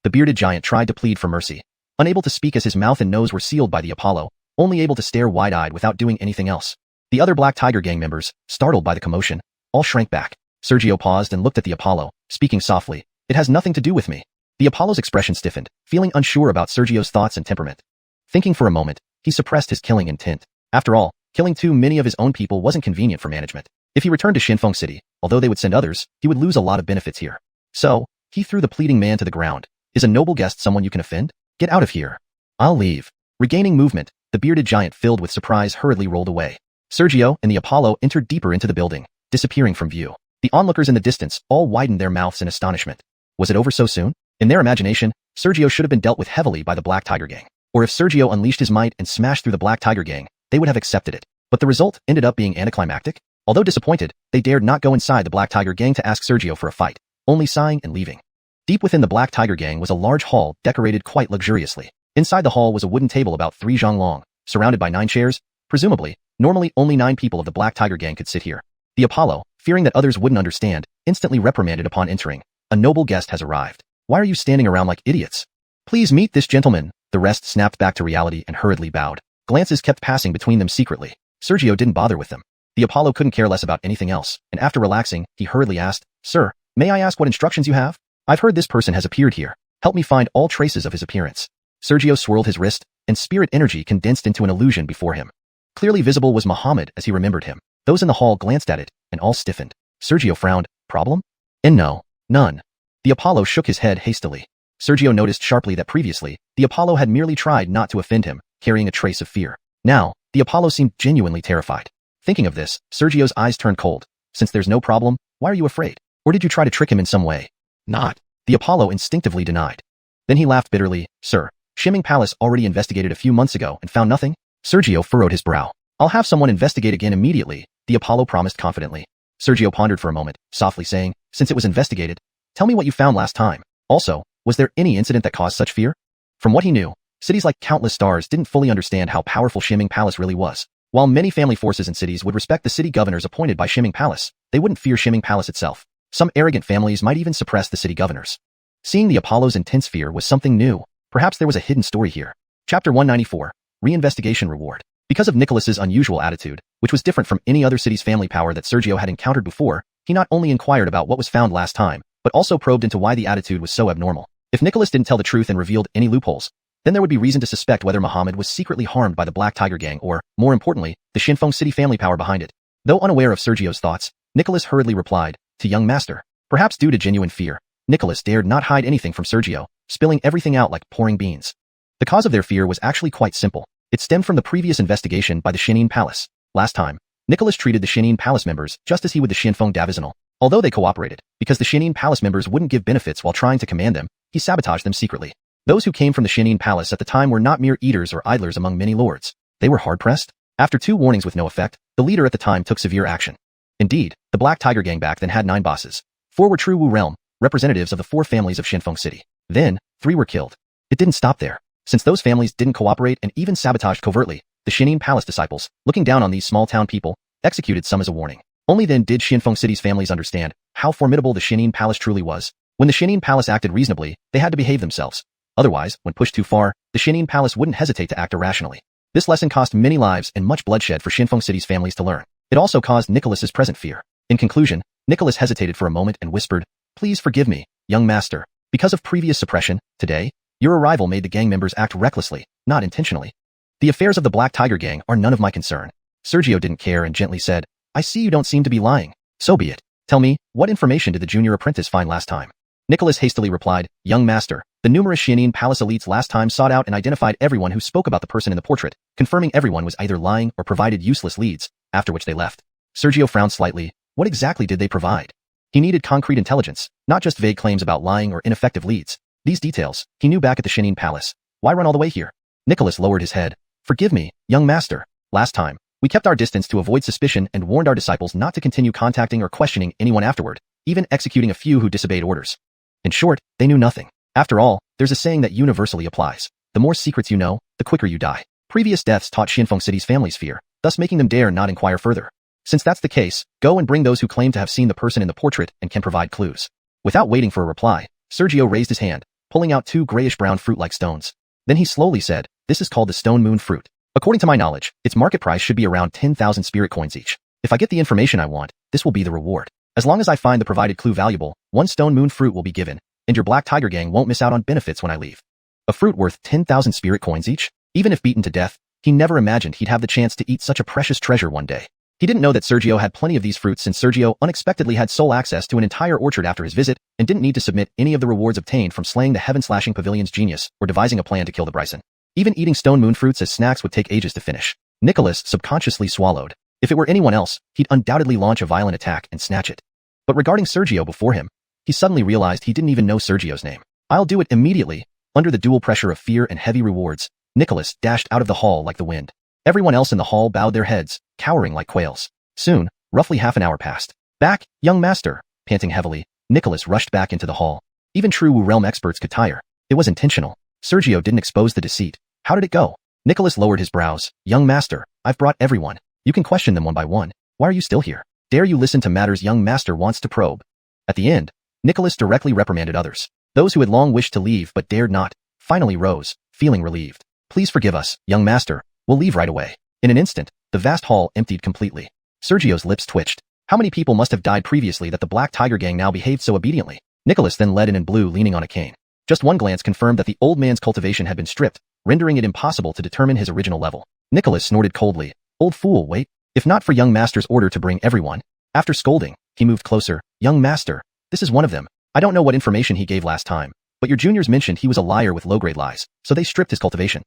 The bearded giant tried to plead for mercy, unable to speak as his mouth and nose were sealed by the Apollo, only able to stare wide-eyed without doing anything else. The other Black Tiger Gang members, startled by the commotion, all shrank back. Sergio paused and looked at the Apollo, speaking softly. It has nothing to do with me. The Apollo's expression stiffened, feeling unsure about Sergio's thoughts and temperament. Thinking for a moment, he suppressed his killing intent. After all, killing too many of his own people wasn't convenient for management. If he returned to Xianxia City, although they would send others, he would lose a lot of benefits here. So, he threw the pleading man to the ground. Is a noble guest someone you can offend? Get out of here. I'll leave. Regaining movement, the bearded giant filled with surprise hurriedly rolled away. Sergio and the Apollo entered deeper into the building, disappearing from view. The onlookers in the distance all widened their mouths in astonishment. Was it over so soon? In their imagination, Sergio should have been dealt with heavily by the Black Tiger Gang. Or if Sergio unleashed his might and smashed through the Black Tiger Gang, they would have accepted it. But the result ended up being anticlimactic. Although disappointed, they dared not go inside the Black Tiger Gang to ask Sergio for a fight, only sighing and leaving. Deep within the Black Tiger Gang was a large hall decorated quite luxuriously. Inside the hall was a wooden table about 3 zhang long, surrounded by 9 chairs. Presumably, normally only 9 people of the Black Tiger Gang could sit here. The Apollo, fearing that others wouldn't understand, instantly reprimanded upon entering. A noble guest has arrived. Why are you standing around like idiots? Please meet this gentleman. The rest snapped back to reality and hurriedly bowed. Glances kept passing between them secretly. Sergio didn't bother with them. The Apollo couldn't care less about anything else, and after relaxing, he hurriedly asked, Sir, may I ask what instructions you have? I've heard this person has appeared here. Help me find all traces of his appearance. Sergio swirled his wrist, and spirit energy condensed into an illusion before him. Clearly visible was Muhammad as he remembered him. Those in the hall glanced at it, and all stiffened. Sergio frowned. Problem? And no, none. The Apollo shook his head hastily. Sergio noticed sharply that previously, the Apollo had merely tried not to offend him, carrying a trace of fear. Now, the Apollo seemed genuinely terrified. Thinking of this, Sergio's eyes turned cold. Since there's no problem, why are you afraid? Or did you try to trick him in some way? Not. The Apollo instinctively denied. Then he laughed bitterly. Sir, Xianxia Palace already investigated a few months ago and found nothing? Sergio furrowed his brow. I'll have someone investigate again immediately, the Apollo promised confidently. Sergio pondered for a moment, softly saying, since it was investigated, tell me what you found last time. Also, was there any incident that caused such fear? From what he knew, cities like countless stars didn't fully understand how powerful Xianxia Palace really was. While many family forces and cities would respect the city governors appointed by Xianxia Palace, they wouldn't fear Xianxia Palace itself. Some arrogant families might even suppress the city governors. Seeing the Apollo's intense fear was something new. Perhaps there was a hidden story here. Chapter 194, Reinvestigation Reward. Because of Nicholas's unusual attitude, which was different from any other city's family power that Sergio had encountered before, he not only inquired about what was found last time, but also probed into why the attitude was so abnormal. If Nicholas didn't tell the truth and revealed any loopholes, then there would be reason to suspect whether Muhammad was secretly harmed by the Black Tiger Gang or, more importantly, the Xianxia City family power behind it. Though unaware of Sergio's thoughts, Nicholas hurriedly replied, to young master. Perhaps due to genuine fear, Nicholas dared not hide anything from Sergio, spilling everything out like pouring beans. The cause of their fear was actually quite simple. It stemmed from the previous investigation by the Xianxia Palace. Last time, Nicholas treated the Xianxia Palace members just as he would the Xianfeng Divisional. Although they cooperated, because the Xianxia Palace members wouldn't give benefits while trying to command them, he sabotaged them secretly. Those who came from the Xianxia Palace at the time were not mere eaters or idlers among many lords. They were hard-pressed. After 2 warnings with no effect, the leader at the time took severe action. Indeed, the Black Tiger Gang back then had 9 bosses. 4 were true Wu realm, representatives of the 4 families of Xianfeng City. Then, 3 were killed. It didn't stop there. Since those families didn't cooperate and even sabotaged covertly, the Xianxia Palace disciples, looking down on these small-town people, executed some as a warning. Only then did Xianfeng City's families understand how formidable the Xianxia Palace truly was. When the Xianxia Palace acted reasonably, they had to behave themselves. Otherwise, when pushed too far, the Xianxia Palace wouldn't hesitate to act irrationally. This lesson cost many lives and much bloodshed for Xianfeng City's families to learn. It also caused Nicholas's present fear. In conclusion, Nicholas hesitated for a moment and whispered, "Please forgive me, young master. Because of previous suppression, today, your arrival made the gang members act recklessly, not intentionally. The affairs of the Black Tiger gang are none of my concern." Sergio didn't care and gently said, "I see you don't seem to be lying. So be it. Tell me, what information did the junior apprentice find last time?" Nicholas hastily replied, "Young master, the numerous Xianxia Palace elites last time sought out and identified everyone who spoke about the person in the portrait, confirming everyone was either lying or provided useless leads, after which they left." Sergio frowned slightly. What exactly did they provide? He needed concrete intelligence, not just vague claims about lying or ineffective leads. These details, he knew back at the Xianxia Palace. Why run all the way here? Nicholas lowered his head. "Forgive me, young master. Last time, we kept our distance to avoid suspicion and warned our disciples not to continue contacting or questioning anyone afterward, even executing a few who disobeyed orders. In short, they knew nothing. After all, there's a saying that universally applies. The more secrets you know, the quicker you die. Previous deaths taught Shengyuan City's families fear, thus making them dare not inquire further. Since that's the case, go and bring those who claim to have seen the person in the portrait and can provide clues." Without waiting for a reply, Sergio raised his hand, pulling out 2 grayish-brown fruit-like stones. Then he slowly said, "This is called the stone moon fruit. According to my knowledge, its market price should be around 10,000 spirit coins each. If I get the information I want, this will be the reward. As long as I find the provided clue valuable, 1 stone moon fruit will be given, and your Black Tiger gang won't miss out on benefits when I leave." A fruit worth 10,000 spirit coins each? Even if beaten to death, he never imagined he'd have the chance to eat such a precious treasure one day. He didn't know that Sergio had plenty of these fruits since Sergio unexpectedly had sole access to an entire orchard after his visit and didn't need to submit any of the rewards obtained from slaying the heaven-slashing pavilion's genius or devising a plan to kill the bison. Even eating stone moon fruits as snacks would take ages to finish. Nicholas subconsciously swallowed. If it were anyone else, he'd undoubtedly launch a violent attack and snatch it. But regarding Sergio before him, he suddenly realized he didn't even know Sergio's name. "I'll do it immediately." Under the dual pressure of fear and heavy rewards, Nicholas dashed out of the hall like the wind. Everyone else in the hall bowed their heads, cowering like quails. Soon, roughly half an hour passed. "Back, young master." Panting heavily, Nicholas rushed back into the hall. Even true Wu realm experts could tire. It was intentional. Sergio didn't expose the deceit. How did it go? Nicholas lowered his brows. "Young master, I've brought everyone. You can question them one by one. Why are you still here? Dare you listen to matters young master wants to probe?" At the end, Nicholas directly reprimanded others. Those who had long wished to leave but dared not, finally rose, feeling relieved. "Please forgive us, young master. We'll leave right away." In an instant, the vast hall emptied completely. Sergio's lips twitched. How many people must have died previously that the Black Tiger gang now behaved so obediently? Nicholas then led in blue leaning on a cane. Just one glance confirmed that the old man's cultivation had been stripped, rendering it impossible to determine his original level. Nicholas snorted coldly. "Old fool, wait. If not for young master's order to bring everyone." After scolding, he moved closer. "Young master, this is one of them. I don't know what information he gave last time, but your juniors mentioned he was a liar with low-grade lies, so they stripped his cultivation."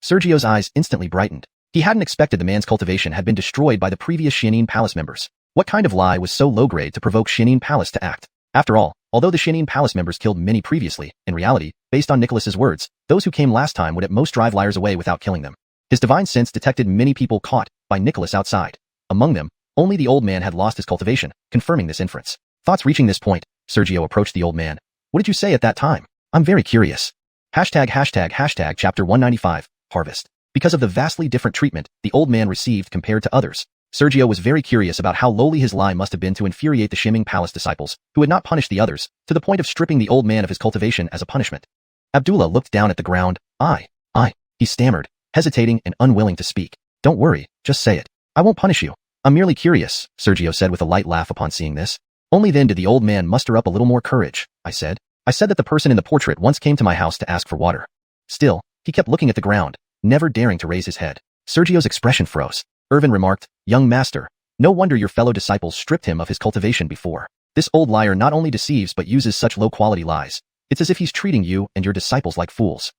Sergio's eyes instantly brightened. He hadn't expected the man's cultivation had been destroyed by the previous Xianxia Palace members. What kind of lie was so low-grade to provoke Xianxia Palace to act? After all, although the Xianxia Palace members killed many previously, in reality, based on Nicholas's words, those who came last time would at most drive liars away without killing them. His divine sense detected many people caught by Nicholas outside. Among them, only the old man had lost his cultivation, confirming this inference. Thoughts reaching this point, Sergio approached the old man. "What did you say at that time? I'm very curious." ###Chapter 195, Harvest. Because of the vastly different treatment the old man received compared to others, Sergio was very curious about how lowly his lie must have been to infuriate the Xianxia Palace disciples, who had not punished the others, to the point of stripping the old man of his cultivation as a punishment. Abdullah looked down at the ground. I, he stammered, hesitating and unwilling to speak. "Don't worry, just say it. I won't punish you. I'm merely curious," Sergio said with a light laugh upon seeing this. Only then did the old man muster up a little more courage. I said that the person in the portrait once came to my house to ask for water." Still, he kept looking at the ground, never daring to raise his head. Sergio's expression froze. Irvin remarked, "Young master, no wonder your fellow disciples stripped him of his cultivation before. This old liar not only deceives but uses such low-quality lies. It's as if he's treating you and your disciples like fools."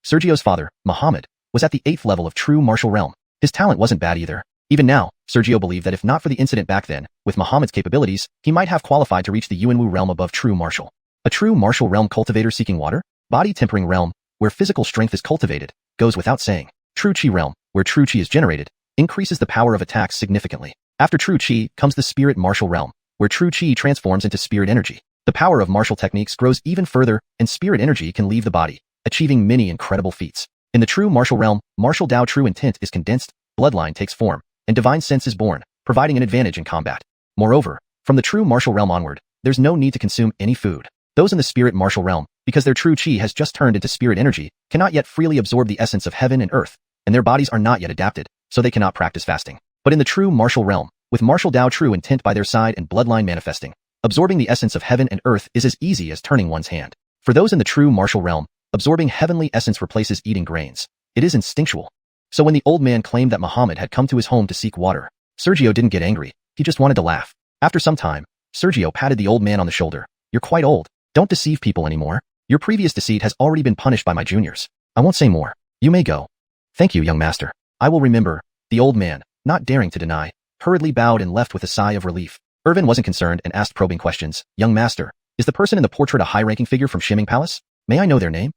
Sergio's father, Muhammad, was at the 8th level of true martial realm. His talent wasn't bad either. Even now, Sergio believed that if not for the incident back then, with Muhammad's capabilities, he might have qualified to reach the Yuanwu realm above true martial. A true martial realm cultivator seeking water? Body tempering realm, where physical strength is cultivated, goes without saying. True Qi realm, where true Qi is generated, increases the power of attacks significantly. After true Qi comes the spirit martial realm, where true Qi transforms into spirit energy. The power of martial techniques grows even further, and spirit energy can leave the body, achieving many incredible feats. In the true martial realm, martial Dao true intent is condensed, bloodline takes form, and divine sense is born, providing an advantage in combat. Moreover, from the true martial realm onward, there's no need to consume any food. Those in the spirit martial realm, because their true Qi has just turned into spirit energy, cannot yet freely absorb the essence of heaven and earth, and their bodies are not yet adapted, so they cannot practice fasting. But in the true martial realm, with martial Tao true intent by their side and bloodline manifesting. Absorbing the essence of heaven and earth is as easy as turning one's hand. For those in the true martial realm, absorbing heavenly essence replaces eating grains. It is instinctual. So when the old man claimed that Muhammad had come to his home to seek water, Sergio didn't get angry. He just wanted to laugh. After some time, Sergio patted the old man on the shoulder. You're quite old. Don't deceive people anymore. Your previous deceit has already been punished by my juniors. I won't say more. You may go. Thank you, young master. I will remember. The old man, not daring to deny, hurriedly bowed and left with a sigh of relief. Irvin wasn't concerned and asked probing questions. Young master, is the person in the portrait a high-ranking figure from Xianxia Palace? May I know their name?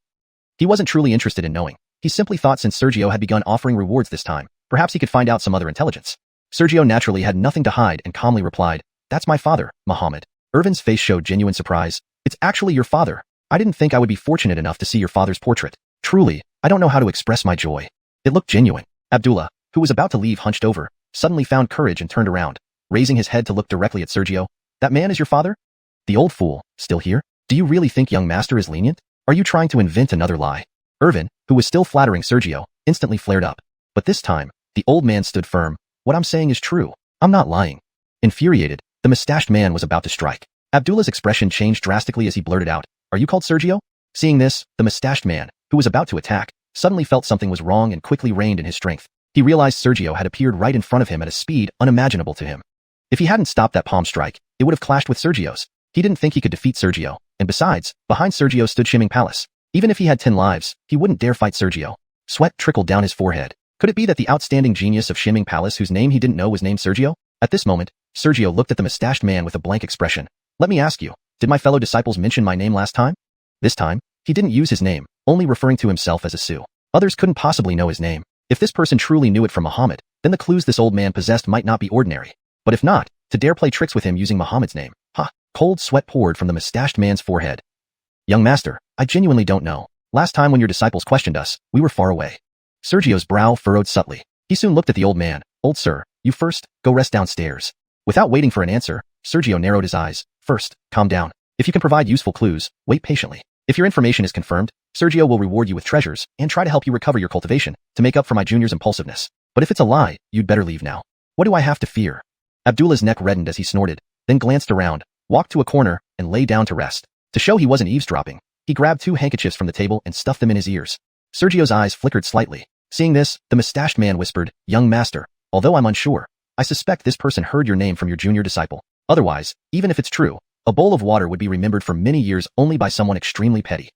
He wasn't truly interested in knowing. He simply thought since Sergio had begun offering rewards this time, perhaps he could find out some other intelligence. Sergio naturally had nothing to hide and calmly replied, That's my father, Muhammad. Irvin's face showed genuine surprise. It's actually your father. I didn't think I would be fortunate enough to see your father's portrait. Truly, I don't know how to express my joy. It looked genuine. Abdullah, who was about to leave hunched over, suddenly found courage and turned around, raising his head to look directly at Sergio. That man is your father? The old fool, still here? Do you really think young master is lenient? Are you trying to invent another lie? Irvin, who was still flattering Sergio, instantly flared up. But this time, the old man stood firm. What I'm saying is true. I'm not lying. Infuriated, the mustached man was about to strike. Abdullah's expression changed drastically as he blurted out, Are you called Sergio? Seeing this, the mustached man, who was about to attack, suddenly felt something was wrong and quickly reined in his strength. He realized Sergio had appeared right in front of him at a speed unimaginable to him. If he hadn't stopped that palm strike, it would have clashed with Sergio's. He didn't think he could defeat Sergio, and besides, behind Sergio stood Xianxia Palace. Even if he had 10 lives, he wouldn't dare fight Sergio. Sweat trickled down his forehead. Could it be that the outstanding genius of Xianxia Palace whose name he didn't know was named Sergio? At this moment, Sergio looked at the mustached man with a blank expression. Let me ask you, did my fellow disciples mention my name last time? This time, he didn't use his name, only referring to himself as a Su. Others couldn't possibly know his name. If this person truly knew it from Muhammad, then the clues this old man possessed might not be ordinary. But if not, to dare play tricks with him using Muhammad's name, Cold sweat poured from the mustached man's forehead. Young master, I genuinely don't know. Last time when your disciples questioned us, we were far away. Sergio's brow furrowed subtly. He soon looked at the old man. Old sir, you first, go rest downstairs. Without waiting for an answer, Sergio narrowed his eyes. First, calm down. If you can provide useful clues, wait patiently. If your information is confirmed, Sergio will reward you with treasures and try to help you recover your cultivation to make up for my junior's impulsiveness. But if it's a lie, you'd better leave now. What do I have to fear? Abdullah's neck reddened as he snorted, then glanced around, walked to a corner, and lay down to rest. To show he wasn't eavesdropping, he grabbed 2 handkerchiefs from the table and stuffed them in his ears. Sergio's eyes flickered slightly. Seeing this, the mustached man whispered, Young master, although I'm unsure, I suspect this person heard your name from your junior disciple. Otherwise, even if it's true, a bowl of water would be remembered for many years only by someone extremely petty.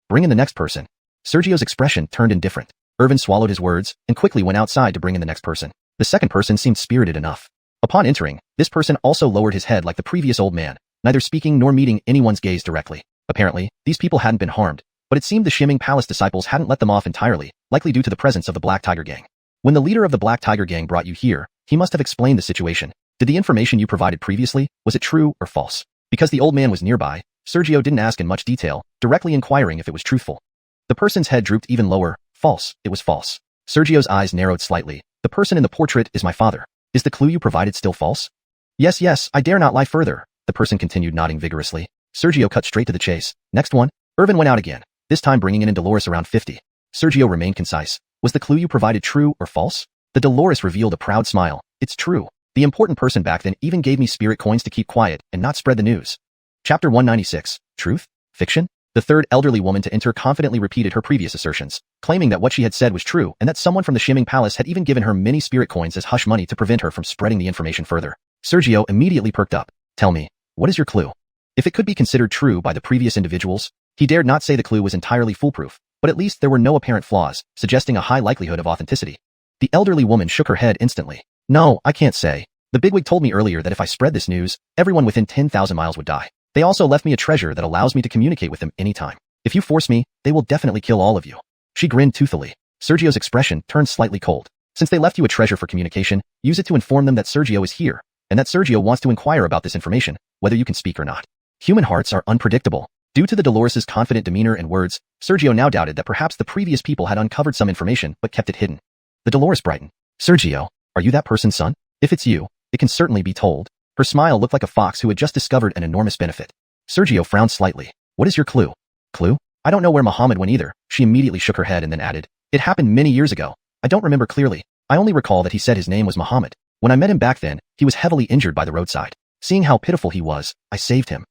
Bring in the next person. Sergio's expression turned indifferent. Irvin swallowed his words and quickly went outside to bring in the next person. The second person seemed spirited enough. Upon entering, this person also lowered his head like the previous old man, neither speaking nor meeting anyone's gaze directly. Apparently, these people hadn't been harmed, but it seemed the Xianxia Palace disciples hadn't let them off entirely, likely due to the presence of the Black Tiger Gang. When the leader of the Black Tiger Gang brought you here, he must have explained the situation. Did the information you provided previously, was it true or false? Because the old man was nearby, Sergio didn't ask in much detail, directly inquiring if it was truthful. The person's head drooped even lower. False, it was false. Sergio's eyes narrowed slightly. The person in the portrait is my father. Is the clue you provided still false? Yes, I dare not lie further. The person continued nodding vigorously. Sergio cut straight to the chase. Next one. Irvin went out again, this time bringing in Dolores around 50. Sergio remained concise. Was the clue you provided true or false? The Dolores revealed a proud smile. It's true. The important person back then even gave me spirit coins to keep quiet and not spread the news. Chapter 196. Truth? Fiction? The third elderly woman to enter confidently repeated her previous assertions, claiming that what she had said was true and that someone from the Xianxia Palace had even given her many spirit coins as hush money to prevent her from spreading the information further. Sergio immediately perked up. Tell me, what is your clue? If it could be considered true by the previous individuals, he dared not say the clue was entirely foolproof, but at least there were no apparent flaws, suggesting a high likelihood of authenticity. The elderly woman shook her head instantly. No, I can't say. The bigwig told me earlier that if I spread this news, everyone within 10,000 miles would die. They also left me a treasure that allows me to communicate with them anytime. If you force me, they will definitely kill all of you. She grinned toothily. Sergio's expression turned slightly cold. Since they left you a treasure for communication, use it to inform them that Sergio is here, and that Sergio wants to inquire about this information, whether you can speak or not. Human hearts are unpredictable. Due to the Dolores' confident demeanor and words, Sergio now doubted that perhaps the previous people had uncovered some information but kept it hidden. The Dolores brightened. Sergio, are you that person's son? If it's you, it can certainly be told. Her smile looked like a fox who had just discovered an enormous benefit. Sergio frowned slightly. What is your clue? Clue? I don't know where Muhammad went either. She immediately shook her head and then added, It happened many years ago. I don't remember clearly. I only recall that he said his name was Muhammad. When I met him back then, he was heavily injured by the roadside. Seeing how pitiful he was, I saved him.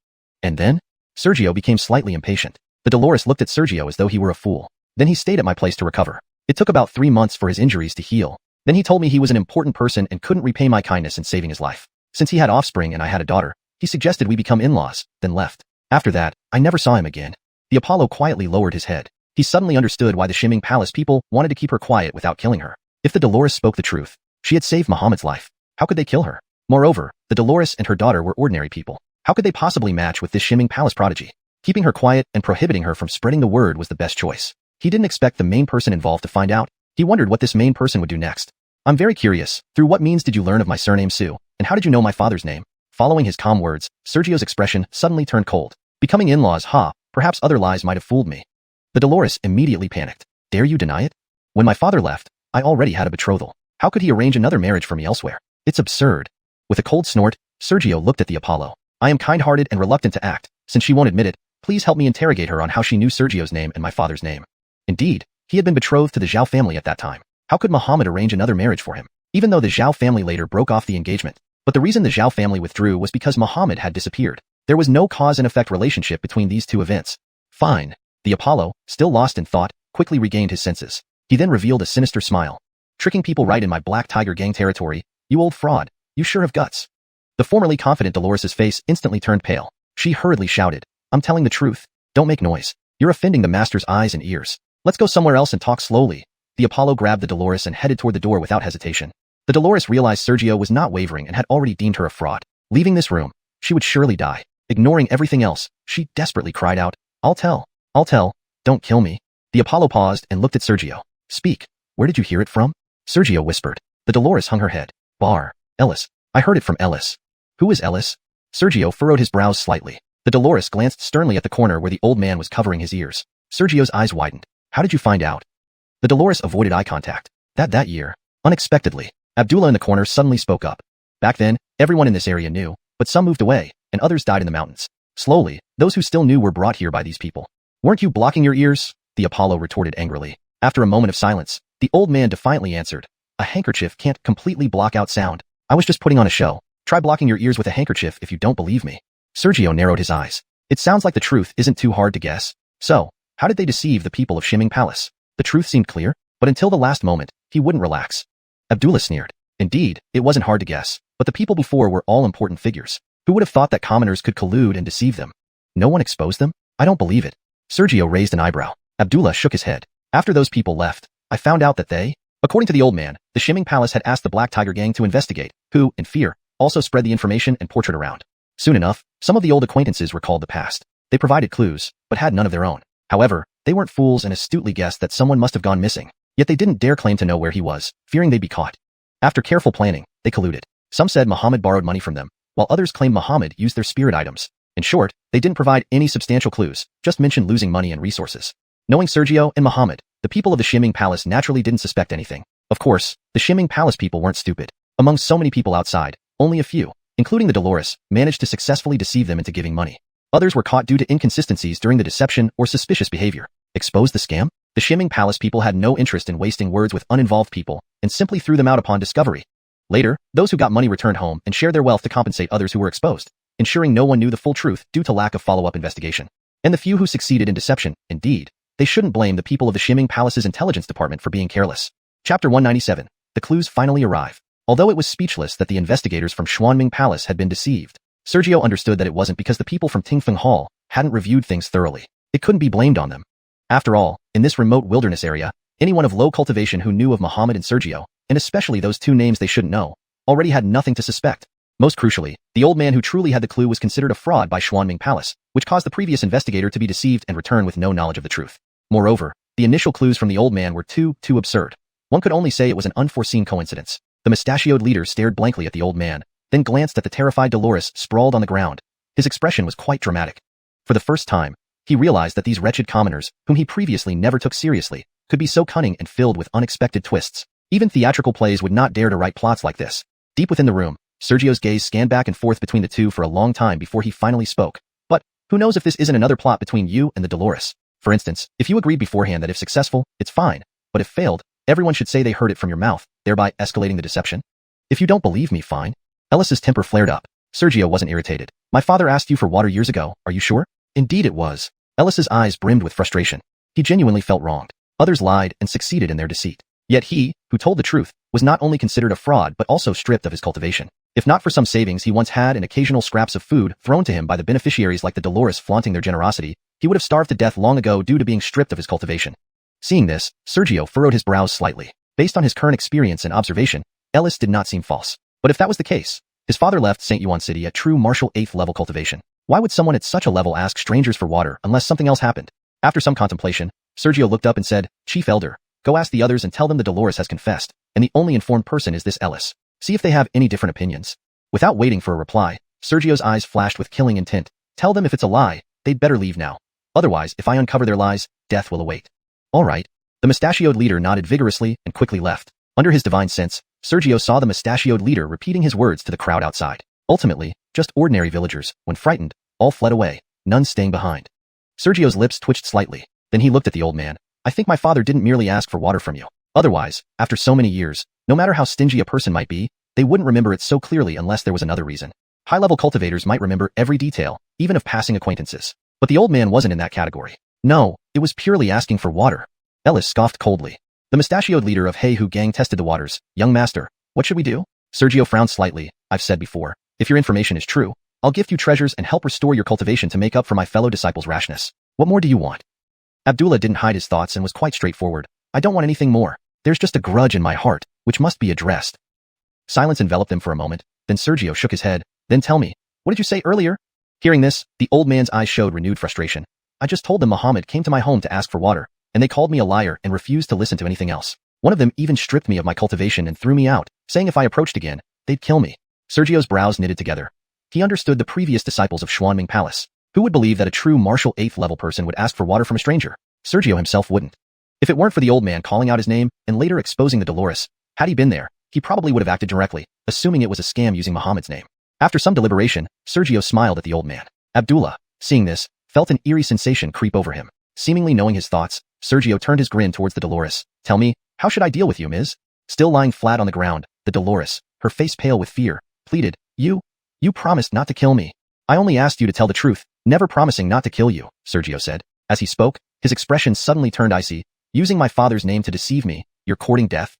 And then? Sergio became slightly impatient. The Dolores looked at Sergio as though he were a fool. Then he stayed at my place to recover. It took about 3 months for his injuries to heal. Then he told me he was an important person and couldn't repay my kindness in saving his life. Since he had offspring and I had a daughter, he suggested we become in-laws, then left. After that, I never saw him again. The Apollo quietly lowered his head. He suddenly understood why the Xianxia Palace people wanted to keep her quiet without killing her. If the Dolores spoke the truth, she had saved Muhammad's life. How could they kill her? Moreover, the Dolores and her daughter were ordinary people. How could they possibly match with this Xianxia Palace prodigy? Keeping her quiet and prohibiting her from spreading the word was the best choice. He didn't expect the main person involved to find out. He wondered what this main person would do next. I'm very curious. Through what means did you learn of my surname Su, and how did you know my father's name? Following his calm words, Sergio's expression suddenly turned cold. Becoming in-laws, perhaps other lies might have fooled me. The Dolores immediately panicked. Dare you deny it? When my father left, I already had a betrothal. How could he arrange another marriage for me elsewhere? It's absurd. With a cold snort, Sergio looked at the Apollo. I am kind-hearted and reluctant to act. Since she won't admit it, please help me interrogate her on how she knew Sergio's name and my father's name. Indeed, he had been betrothed to the Zhao family at that time. How could Muhammad arrange another marriage for him? Even though the Zhao family later broke off the engagement. But the reason the Zhao family withdrew was because Muhammad had disappeared. There was no cause and effect relationship between these two events. Fine. The Apollo, still lost in thought, quickly regained his senses. He then revealed a sinister smile. Tricking people right in my Black Tiger gang territory, you old fraud, you sure have guts. The formerly confident Dolores's face instantly turned pale. She hurriedly shouted, I'm telling the truth. Don't make noise. You're offending the master's eyes and ears. Let's go somewhere else and talk slowly. The Apollo grabbed the Dolores and headed toward the door without hesitation. The Dolores realized Sergio was not wavering and had already deemed her a fraud. Leaving this room, she would surely die. Ignoring everything else, she desperately cried out, I'll tell. Don't kill me. The Apollo paused and looked at Sergio. Speak. Where did you hear it from? Sergio whispered. The Dolores hung her head. Ellis. I heard it from Ellis. Who is Ellis? Sergio furrowed his brows slightly. The Dolores glanced sternly at the corner where the old man was covering his ears. Sergio's eyes widened. How did you find out? The Dolores avoided eye contact. That year. Unexpectedly, Abdullah in the corner suddenly spoke up. Back then, everyone in this area knew, but some moved away, and others died in the mountains. Slowly, those who still knew were brought here by these people. Weren't you blocking your ears? The Apollo retorted angrily. After a moment of silence, the old man defiantly answered, a handkerchief can't completely block out sound. I was just putting on a show. Try blocking your ears with a handkerchief if you don't believe me. Sergio narrowed his eyes. It sounds like the truth isn't too hard to guess. So, how did they deceive the people of Xianxia Palace? The truth seemed clear, but until the last moment, he wouldn't relax. Abdullah sneered. Indeed, it wasn't hard to guess, but the people before were all important figures. Who would have thought that commoners could collude and deceive them? No one exposed them? I don't believe it. Sergio raised an eyebrow. Abdullah shook his head. After those people left, I found out that they, according to the old man, the Xianxia Palace had asked the Black Tiger gang to investigate, who, in fear, also spread the information and portrait around. Soon enough, some of the old acquaintances recalled the past. They provided clues, but had none of their own. However, they weren't fools and astutely guessed that someone must have gone missing. Yet they didn't dare claim to know where he was, fearing they'd be caught. After careful planning, they colluded. Some said Muhammad borrowed money from them, while others claimed Muhammad used their spirit items. In short, they didn't provide any substantial clues, just mentioned losing money and resources. Knowing Sergio and Muhammad, the people of the Xianxia Palace naturally didn't suspect anything. Of course, the Xianxia Palace people weren't stupid. Among so many people outside, only a few, including the Dolores, managed to successfully deceive them into giving money. Others were caught due to inconsistencies during the deception or suspicious behavior. Expose the scam? The Xianxia Palace people had no interest in wasting words with uninvolved people, and simply threw them out upon discovery. Later, those who got money returned home and shared their wealth to compensate others who were exposed, ensuring no one knew the full truth due to lack of follow-up investigation. And the few who succeeded in deception, indeed, they shouldn't blame the people of the Xianxia Palace's intelligence department for being careless. Chapter 197. The clues finally arrive. Although it was speechless that the investigators from Xuanming Palace had been deceived, Sergio understood that it wasn't because the people from Tingfeng Hall hadn't reviewed things thoroughly. It couldn't be blamed on them. After all, in this remote wilderness area, anyone of low cultivation who knew of Muhammad and Sergio, and especially those two names they shouldn't know, already had nothing to suspect. Most crucially, the old man who truly had the clue was considered a fraud by Xuanming Palace, which caused the previous investigator to be deceived and return with no knowledge of the truth. Moreover, the initial clues from the old man were too absurd. One could only say it was an unforeseen coincidence. The mustachioed leader stared blankly at the old man, then glanced at the terrified Dolores sprawled on the ground. His expression was quite dramatic. For the first time, he realized that these wretched commoners, whom he previously never took seriously, could be so cunning and filled with unexpected twists. Even theatrical plays would not dare to write plots like this. Deep within the room, Sergio's gaze scanned back and forth between the two for a long time before he finally spoke. But, who knows if this isn't another plot between you and the Dolores? For instance, if you agreed beforehand that if successful, it's fine, but if failed, everyone should say they heard it from your mouth, thereby escalating the deception. If you don't believe me, fine. Ellis's temper flared up. Sergio wasn't irritated. My father asked you for water years ago, are you sure? Indeed it was. Ellis's eyes brimmed with frustration. He genuinely felt wronged. Others lied and succeeded in their deceit. Yet he, who told the truth, was not only considered a fraud but also stripped of his cultivation. If not for some savings he once had and occasional scraps of food thrown to him by the beneficiaries like the Dolores flaunting their generosity, he would have starved to death long ago due to being stripped of his cultivation. Seeing this, Sergio furrowed his brows slightly. Based on his current experience and observation, Ellis did not seem false. But if that was the case, his father left Shengyuan City at true martial 8th level cultivation. Why would someone at such a level ask strangers for water unless something else happened? After some contemplation, Sergio looked up and said, Chief Elder, go ask the others and tell them the Dolores has confessed, and the only informed person is this Ellis. See if they have any different opinions. Without waiting for a reply, Sergio's eyes flashed with killing intent. Tell them if it's a lie, they'd better leave now. Otherwise, if I uncover their lies, death will await. All right. The mustachioed leader nodded vigorously and quickly left. Under his divine sense, Sergio saw the mustachioed leader repeating his words to the crowd outside. Ultimately, just ordinary villagers, when frightened, all fled away, none staying behind. Sergio's lips twitched slightly. Then he looked at the old man. I think my father didn't merely ask for water from you. Otherwise, after so many years, no matter how stingy a person might be, they wouldn't remember it so clearly unless there was another reason. High-level cultivators might remember every detail, even of passing acquaintances. But the old man wasn't in that category. No, it was purely asking for water. Ellis scoffed coldly. The mustachioed leader of Hey Hu gang tested the waters. Young master, what should we do? Sergio frowned slightly. I've said before, if your information is true, I'll gift you treasures and help restore your cultivation to make up for my fellow disciples' rashness. What more do you want? Abdullah didn't hide his thoughts and was quite straightforward. I don't want anything more. There's just a grudge in my heart, which must be addressed. Silence enveloped them for a moment, then Sergio shook his head. Then tell me, what did you say earlier? Hearing this, the old man's eyes showed renewed frustration. I just told them Muhammad came to my home to ask for water, and they called me a liar and refused to listen to anything else. One of them even stripped me of my cultivation and threw me out, saying if I approached again, they'd kill me. Sergio's brows knitted together. He understood the previous disciples of Xuanming Palace. Who would believe that a true martial 8th level person would ask for water from a stranger? Sergio himself wouldn't. If it weren't for the old man calling out his name and later exposing the Dolores, had he been there, he probably would have acted directly, assuming it was a scam using Muhammad's name. After some deliberation, Sergio smiled at the old man. Abdullah, seeing this, felt an eerie sensation creep over him. Seemingly knowing his thoughts, Sergio turned his grin towards the Dolores. Tell me, how should I deal with you, Ms.? Still lying flat on the ground, the Dolores, her face pale with fear, pleaded, You promised not to kill me. I only asked you to tell the truth, never promising not to kill you, Sergio said. As he spoke, his expression suddenly turned icy. Using my father's name to deceive me, you're courting death?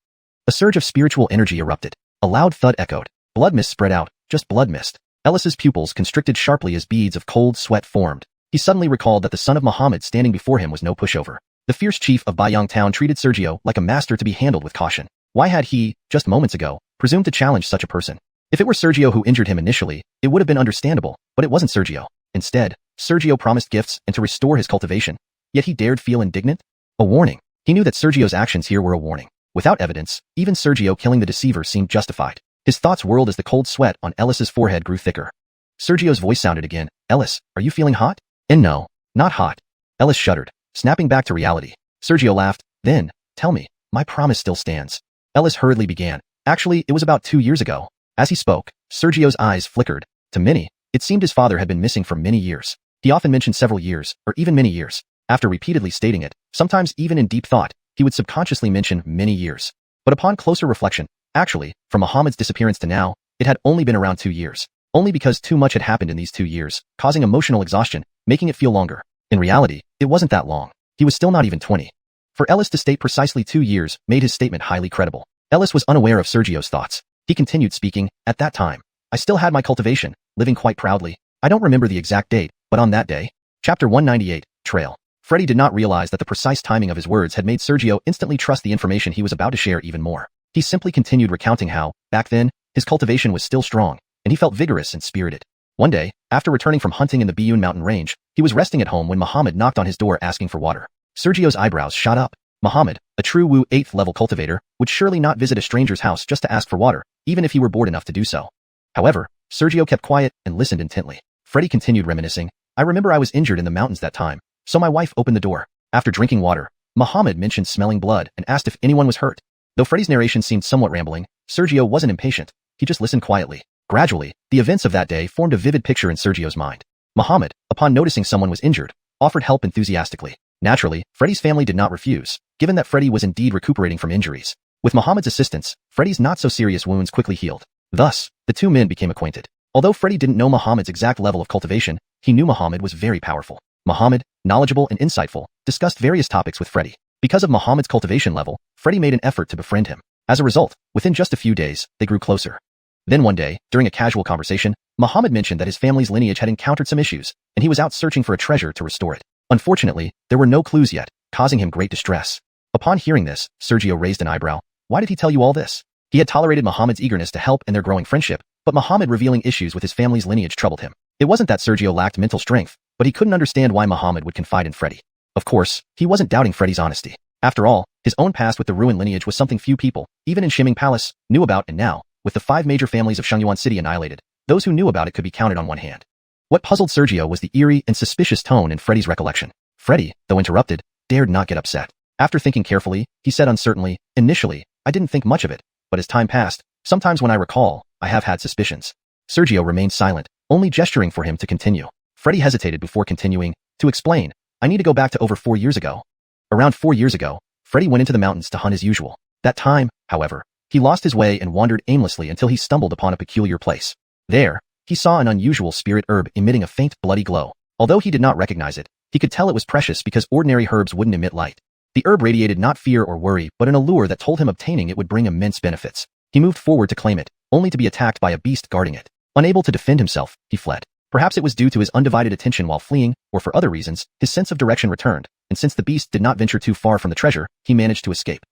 A surge of spiritual energy erupted. A loud thud echoed. Blood mist spread out, just blood mist. Ellis's pupils constricted sharply as beads of cold sweat formed. He suddenly recalled that the son of Muhammad standing before him was no pushover. The fierce chief of Baiyang town treated Sergio like a master to be handled with caution. Why had he, just moments ago, presumed to challenge such a person? If it were Sergio who injured him initially, it would have been understandable, but it wasn't Sergio. Instead, Sergio promised gifts and to restore his cultivation. Yet he dared feel indignant? A warning. He knew that Sergio's actions here were a warning. Without evidence, even Sergio killing the deceiver seemed justified. His thoughts whirled as the cold sweat on Ellis's forehead grew thicker. Sergio's voice sounded again. Ellis, are you feeling hot? And no, not hot. Ellis shuddered, snapping back to reality. Sergio laughed. Then, tell me, my promise still stands. Ellis hurriedly began. Actually, it was about 2 years ago. As he spoke, Sergio's eyes flickered. To many, it seemed his father had been missing for many years. He often mentioned several years, or even many years. After repeatedly stating it, sometimes even in deep thought, he would subconsciously mention many years. But upon closer reflection, actually, from Muhammad's disappearance to now, it had only been around 2 years. Only because too much had happened in these 2 years, causing emotional exhaustion, making it feel longer. In reality, it wasn't that long. He was still not even 20. For Ellis to state precisely 2 years made his statement highly credible. Ellis was unaware of Sergio's thoughts. He continued speaking. At that time, I still had my cultivation, living quite proudly. I don't remember the exact date, but on that day. Chapter 198, Trail. Freddy did not realize that the precise timing of his words had made Sergio instantly trust the information he was about to share even more. He simply continued recounting how, back then, his cultivation was still strong, and he felt vigorous and spirited. One day, after returning from hunting in the Guiyuan Mountain range, he was resting at home when Muhammad knocked on his door asking for water. Sergio's eyebrows shot up. Muhammad, a true Wu 8th level cultivator, would surely not visit a stranger's house just to ask for water, even if he were bored enough to do so. However, Sergio kept quiet and listened intently. Freddy continued reminiscing. I remember I was injured in the mountains that time, so my wife opened the door. After drinking water, Muhammad mentioned smelling blood and asked if anyone was hurt. Though Freddy's narration seemed somewhat rambling, Sergio wasn't impatient. He just listened quietly. Gradually, the events of that day formed a vivid picture in Sergio's mind. Muhammad, upon noticing someone was injured, offered help enthusiastically. Naturally, Freddy's family did not refuse, given that Freddy was indeed recuperating from injuries. With Muhammad's assistance, Freddy's not-so-serious wounds quickly healed. Thus, the two men became acquainted. Although Freddy didn't know Muhammad's exact level of cultivation, he knew Muhammad was very powerful. Muhammad, knowledgeable and insightful, discussed various topics with Freddy. Because of Muhammad's cultivation level, Freddy made an effort to befriend him. As a result, within just a few days, they grew closer. Then one day, during a casual conversation, Muhammad mentioned that his family's lineage had encountered some issues, and he was out searching for a treasure to restore it. Unfortunately, there were no clues yet, causing him great distress. Upon hearing this, Sergio raised an eyebrow. Why did he tell you all this? He had tolerated Muhammad's eagerness to help in their growing friendship, but Muhammad revealing issues with his family's lineage troubled him. It wasn't that Sergio lacked mental strength, but he couldn't understand why Muhammad would confide in Freddy. Of course, he wasn't doubting Freddy's honesty. After all, his own past with the ruined lineage was something few people, even in Xianxia Palace, knew about, and now, with the 5 major families of Shengyuan City annihilated, those who knew about it could be counted on one hand. What puzzled Sergio was the eerie and suspicious tone in Freddy's recollection. Freddy, though interrupted, dared not get upset. After thinking carefully, he said uncertainly, initially, I didn't think much of it, but as time passed, sometimes when I recall, I have had suspicions. Sergio remained silent, only gesturing for him to continue. Freddy hesitated before continuing, to explain, I need to go back to over 4 years ago. Around 4 years ago, Freddy went into the mountains to hunt as usual. That time, however, he lost his way and wandered aimlessly until he stumbled upon a peculiar place. There, he saw an unusual spirit herb emitting a faint bloody glow. Although he did not recognize it, he could tell it was precious because ordinary herbs wouldn't emit light. The herb radiated not fear or worry, but an allure that told him obtaining it would bring immense benefits. He moved forward to claim it, only to be attacked by a beast guarding it. Unable to defend himself, he fled. Perhaps it was due to his undivided attention while fleeing, or for other reasons, his sense of direction returned, and since the beast did not venture too far from the treasure, he managed to escape.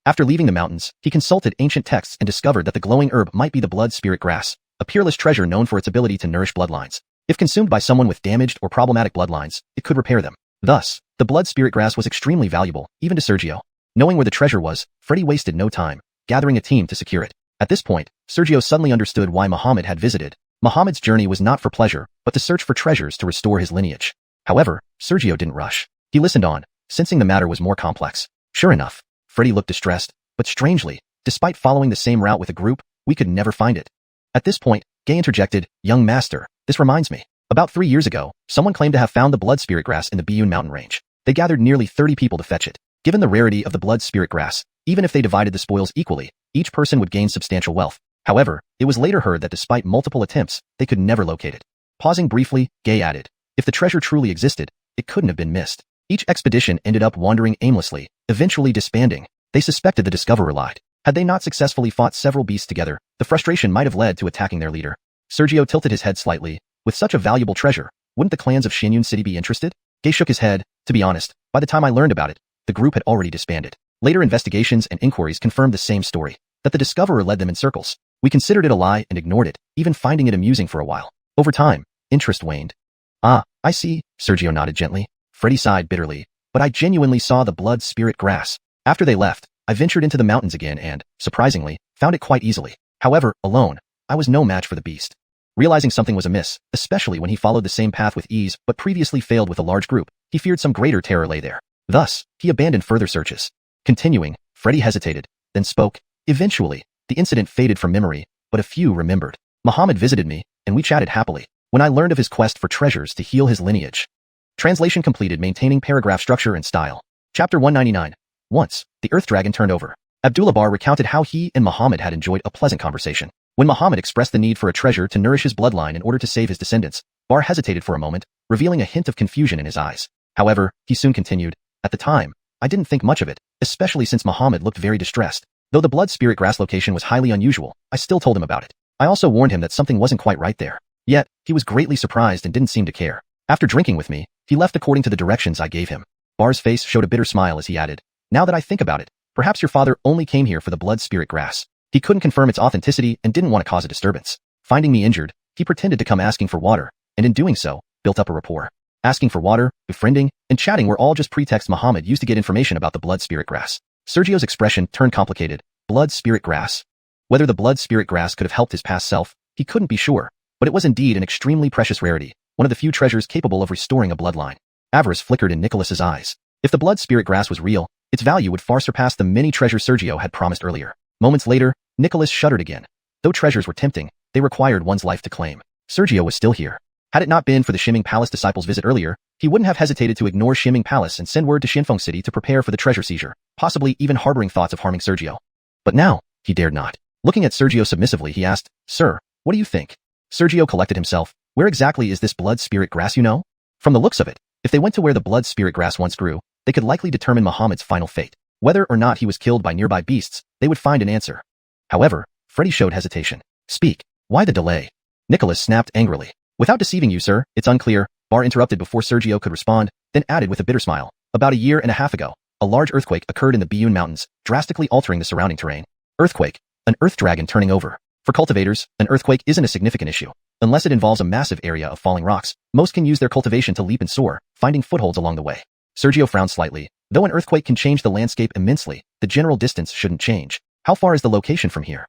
After leaving the mountains, he consulted ancient texts and discovered that the glowing herb might be the blood spirit grass, a peerless treasure known for its ability to nourish bloodlines. If consumed by someone with damaged or problematic bloodlines, it could repair them. Thus, the blood spirit grass was extremely valuable, even to Sergio. Knowing where the treasure was, Freddy wasted no time, gathering a team to secure it. At this point, Sergio suddenly understood why Muhammad had visited. Muhammad's journey was not for pleasure, but to search for treasures to restore his lineage. However, Sergio didn't rush. He listened on, sensing the matter was more complex. Sure enough, Freddy looked distressed, but strangely, despite following the same route with a group, we could never find it. At this point, Gay interjected, Young master, this reminds me. About 3 years ago, someone claimed to have found the blood spirit grass in the Guiyuan Mountain range. They gathered nearly 30 people to fetch it. Given the rarity of the blood spirit grass, even if they divided the spoils equally, each person would gain substantial wealth. However, it was later heard that despite multiple attempts, they could never locate it. Pausing briefly, Gay added, if the treasure truly existed, it couldn't have been missed. Each expedition ended up wandering aimlessly, eventually disbanding. They suspected the discoverer lied. Had they not successfully fought several beasts together, the frustration might have led to attacking their leader. Sergio tilted his head slightly. With such a valuable treasure, wouldn't the clans of Xiangyuan City be interested? Gay shook his head. To be honest, by the time I learned about it, the group had already disbanded. Later investigations and inquiries confirmed the same story, that the discoverer led them in circles. We considered it a lie and ignored it, even finding it amusing for a while. Over time, interest waned. Ah, I see, Sergio nodded gently. Freddy sighed bitterly, but I genuinely saw the blood spirit grass. After they left, I ventured into the mountains again and, surprisingly, found it quite easily. However, alone, I was no match for the beast. Realizing something was amiss, especially when he followed the same path with ease but previously failed with a large group, he feared some greater terror lay there. Thus, he abandoned further searches. Continuing, Freddy hesitated, then spoke. Eventually, the incident faded from memory, but a few remembered. Muhammad visited me, and we chatted happily. When I learned of his quest for treasures to heal his lineage. Translation completed, maintaining paragraph structure and style. Chapter 199. Once, the Earth Dragon turned over. Abdullah Bar recounted how he and Muhammad had enjoyed a pleasant conversation. When Muhammad expressed the need for a treasure to nourish his bloodline in order to save his descendants, Bar hesitated for a moment, revealing a hint of confusion in his eyes. However, he soon continued, at the time, I didn't think much of it, especially since Muhammad looked very distressed. Though the blood spirit grass location was highly unusual, I still told him about it. I also warned him that something wasn't quite right there. Yet, he was greatly surprised and didn't seem to care. After drinking with me, he left according to the directions I gave him. Bar's face showed a bitter smile as he added, now that I think about it, perhaps your father only came here for the blood spirit grass. He couldn't confirm its authenticity and didn't want to cause a disturbance. Finding me injured, he pretended to come asking for water, and in doing so, built up a rapport. Asking for water, befriending, and chatting were all just pretexts Muhammad used to get information about the blood spirit grass. Sergio's expression turned complicated. Blood spirit grass. Whether the blood spirit grass could have helped his past self, he couldn't be sure, but it was indeed an extremely precious rarity, one of the few treasures capable of restoring a bloodline. Avarice flickered in Nicholas's eyes. If the blood spirit grass was real, its value would far surpass the many treasures Sergio had promised earlier. Moments later, Nicholas shuddered again. Though treasures were tempting, they required one's life to claim. Sergio was still here. Had it not been for the Xianxia Palace disciples' visit earlier, he wouldn't have hesitated to ignore Xianxia Palace and send word to Shengyuan City to prepare for the treasure seizure, possibly even harboring thoughts of harming Sergio. But now, he dared not. Looking at Sergio submissively, he asked, "Sir, what do you think?" Sergio collected himself. "Where exactly is this blood spirit grass you know?" From the looks of it, if they went to where the blood spirit grass once grew, they could likely determine Muhammad's final fate. Whether or not he was killed by nearby beasts, they would find an answer. However, Freddy showed hesitation. "Speak. Why the delay?" Nicholas snapped angrily. "Without deceiving you, sir, it's unclear," Bar interrupted before Sergio could respond, then added with a bitter smile. "About a year and a half ago, a large earthquake occurred in the Guiyuan Mountains, drastically altering the surrounding terrain. Earthquake. An earth dragon turning over. For cultivators, an earthquake isn't a significant issue. Unless it involves a massive area of falling rocks, most can use their cultivation to leap and soar, finding footholds along the way." Sergio frowned slightly. Though an earthquake can change the landscape immensely, the general distance shouldn't change. How far is the location from here?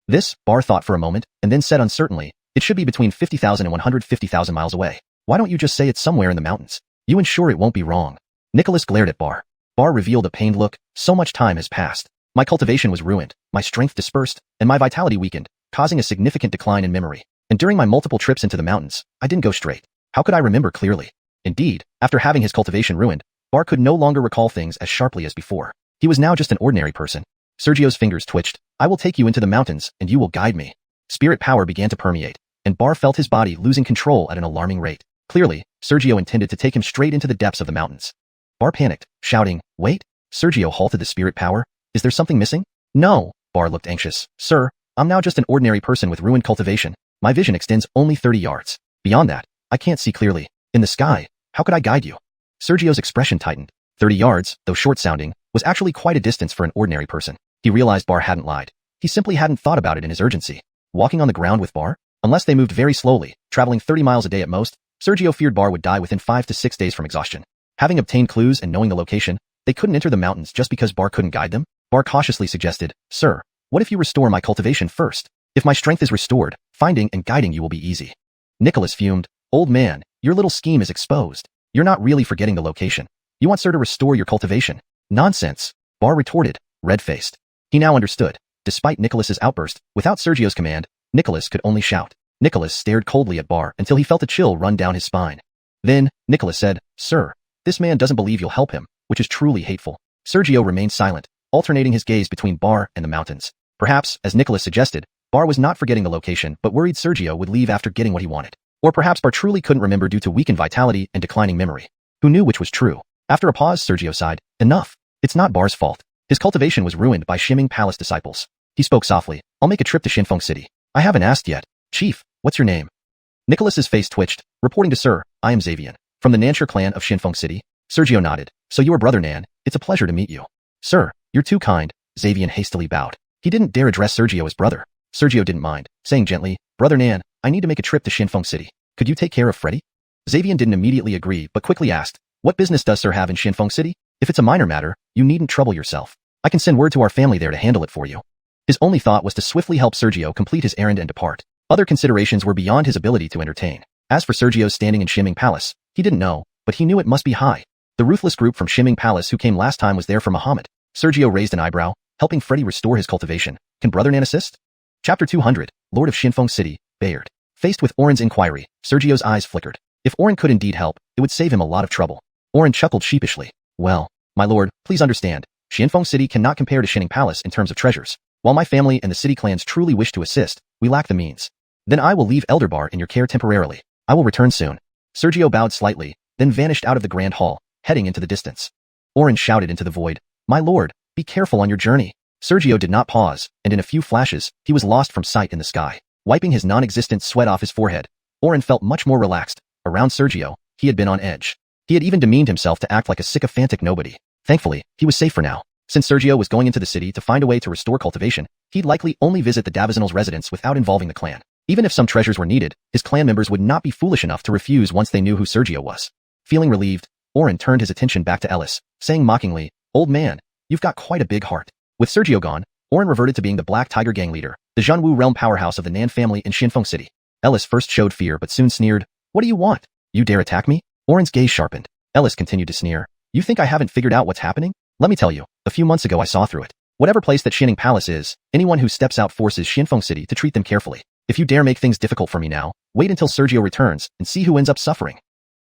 This, Bar thought for a moment, and then said uncertainly, "It should be between 50,000 and 150,000 miles away. Why don't you just say it's somewhere in the mountains? You ensure it won't be wrong." Nicholas glared at Bar. Bar revealed a pained look. "So much time has passed. My cultivation was ruined, my strength dispersed, and my vitality weakened, causing a significant decline in memory. And during my multiple trips into the mountains, I didn't go straight. How could I remember clearly?" Indeed, after having his cultivation ruined, Bar could no longer recall things as sharply as before. He was now just an ordinary person. Sergio's fingers twitched. "I will take you into the mountains, and you will guide me." Spirit power began to permeate, and Bar felt his body losing control at an alarming rate. Clearly, Sergio intended to take him straight into the depths of the mountains. Bar panicked, shouting, "Wait!" Sergio halted the spirit power. "Is there something missing?" "No." Bar looked anxious. "Sir, I'm now just an ordinary person with ruined cultivation. My vision extends only 30 yards. Beyond that, I can't see clearly. In the sky, how could I guide you?" Sergio's expression tightened. 30 yards, though short-sounding, was actually quite a distance for an ordinary person. He realized Bar hadn't lied. He simply hadn't thought about it in his urgency. Walking on the ground with Bar? Unless they moved very slowly, traveling 30 miles a day at most, Sergio feared Bar would die within 5 to 6 days from exhaustion. Having obtained clues and knowing the location, they couldn't enter the mountains just because Bar couldn't guide them. Bar cautiously suggested, "Sir, what if you restore my cultivation first? If my strength is restored, finding and guiding you will be easy." Nicholas fumed. "Old man, your little scheme is exposed. You're not really forgetting the location. You want Sir to restore your cultivation." "Nonsense," Bar retorted, red-faced. He now understood. Despite Nicholas's outburst, without Sergio's command, Nicholas could only shout. Nicholas stared coldly at Bar until he felt a chill run down his spine. Then, Nicholas said, "Sir, this man doesn't believe you'll help him, which is truly hateful." Sergio remained silent, alternating his gaze between Bar and the mountains. Perhaps, as Nicholas suggested, Bar was not forgetting the location but worried Sergio would leave after getting what he wanted. Or perhaps Bar truly couldn't remember due to weakened vitality and declining memory. Who knew which was true? After a pause, Sergio sighed. "Enough. It's not Bar's fault. His cultivation was ruined by Xianxia Palace disciples." He spoke softly. "I'll make a trip to Xianxia City. I haven't asked yet. Chief, what's your name?" Nicholas's face twitched. "Reporting to Sir, I am Xavian, from the Nancher clan of Xianxia City." Sergio nodded. "So you are Brother Nan. It's a pleasure to meet you." "Sir, you're too kind." Xavian hastily bowed. He didn't dare address Sergio as brother. Sergio didn't mind, saying gently, "Brother Nan, I need to make a trip to Xianxia City. Could you take care of Freddy?" Xavian didn't immediately agree but quickly asked, "What business does Sir have in Xianxia City? If it's a minor matter, you needn't trouble yourself. I can send word to our family there to handle it for you." His only thought was to swiftly help Sergio complete his errand and depart. Other considerations were beyond his ability to entertain. As for Sergio's standing in Xianxia Palace, he didn't know, but he knew it must be high. The ruthless group from Xianxia Palace who came last time was there for Muhammad. Sergio raised an eyebrow, helping Freddy restore his cultivation. Can Brother Nan assist? Chapter 200, Lord of Xianxia City, Bayard. Faced with Oren's inquiry, Sergio's eyes flickered. If Oren could indeed help, it would save him a lot of trouble. Oren chuckled sheepishly. "Well, my lord, please understand, Xianxia City cannot compare to Xianxia Palace in terms of treasures. While my family and the city clans truly wish to assist, we lack the means. Then I will leave Elderbar in your care temporarily. I will return soon." Sergio bowed slightly, then vanished out of the grand hall, heading into the distance. Oren shouted into the void, "My lord, be careful on your journey." Sergio did not pause, and in a few flashes, he was lost from sight in the sky. Wiping his non-existent sweat off his forehead, Oren felt much more relaxed. Around Sergio, he had been on edge. He had even demeaned himself to act like a sycophantic nobody. Thankfully, he was safe for now. Since Sergio was going into the city to find a way to restore cultivation, he'd likely only visit the Davizinal's residence without involving the clan. Even if some treasures were needed, his clan members would not be foolish enough to refuse once they knew who Sergio was. Feeling relieved, Oren turned his attention back to Ellis, saying mockingly, "Old man, you've got quite a big heart." With Sergio gone, Oren reverted to being the Black Tiger gang leader, the Zhanwu realm powerhouse of the Nan family in Xianxia City. Ellis first showed fear but soon sneered, "What do you want? You dare attack me?" Oren's gaze sharpened. Ellis continued to sneer, "You think I haven't figured out what's happening? Let me tell you, a few months ago I saw through it. Whatever place that Xianxia Palace is, anyone who steps out forces Xianxia City to treat them carefully. If you dare make things difficult for me now, wait until Sergio returns and see who ends up suffering."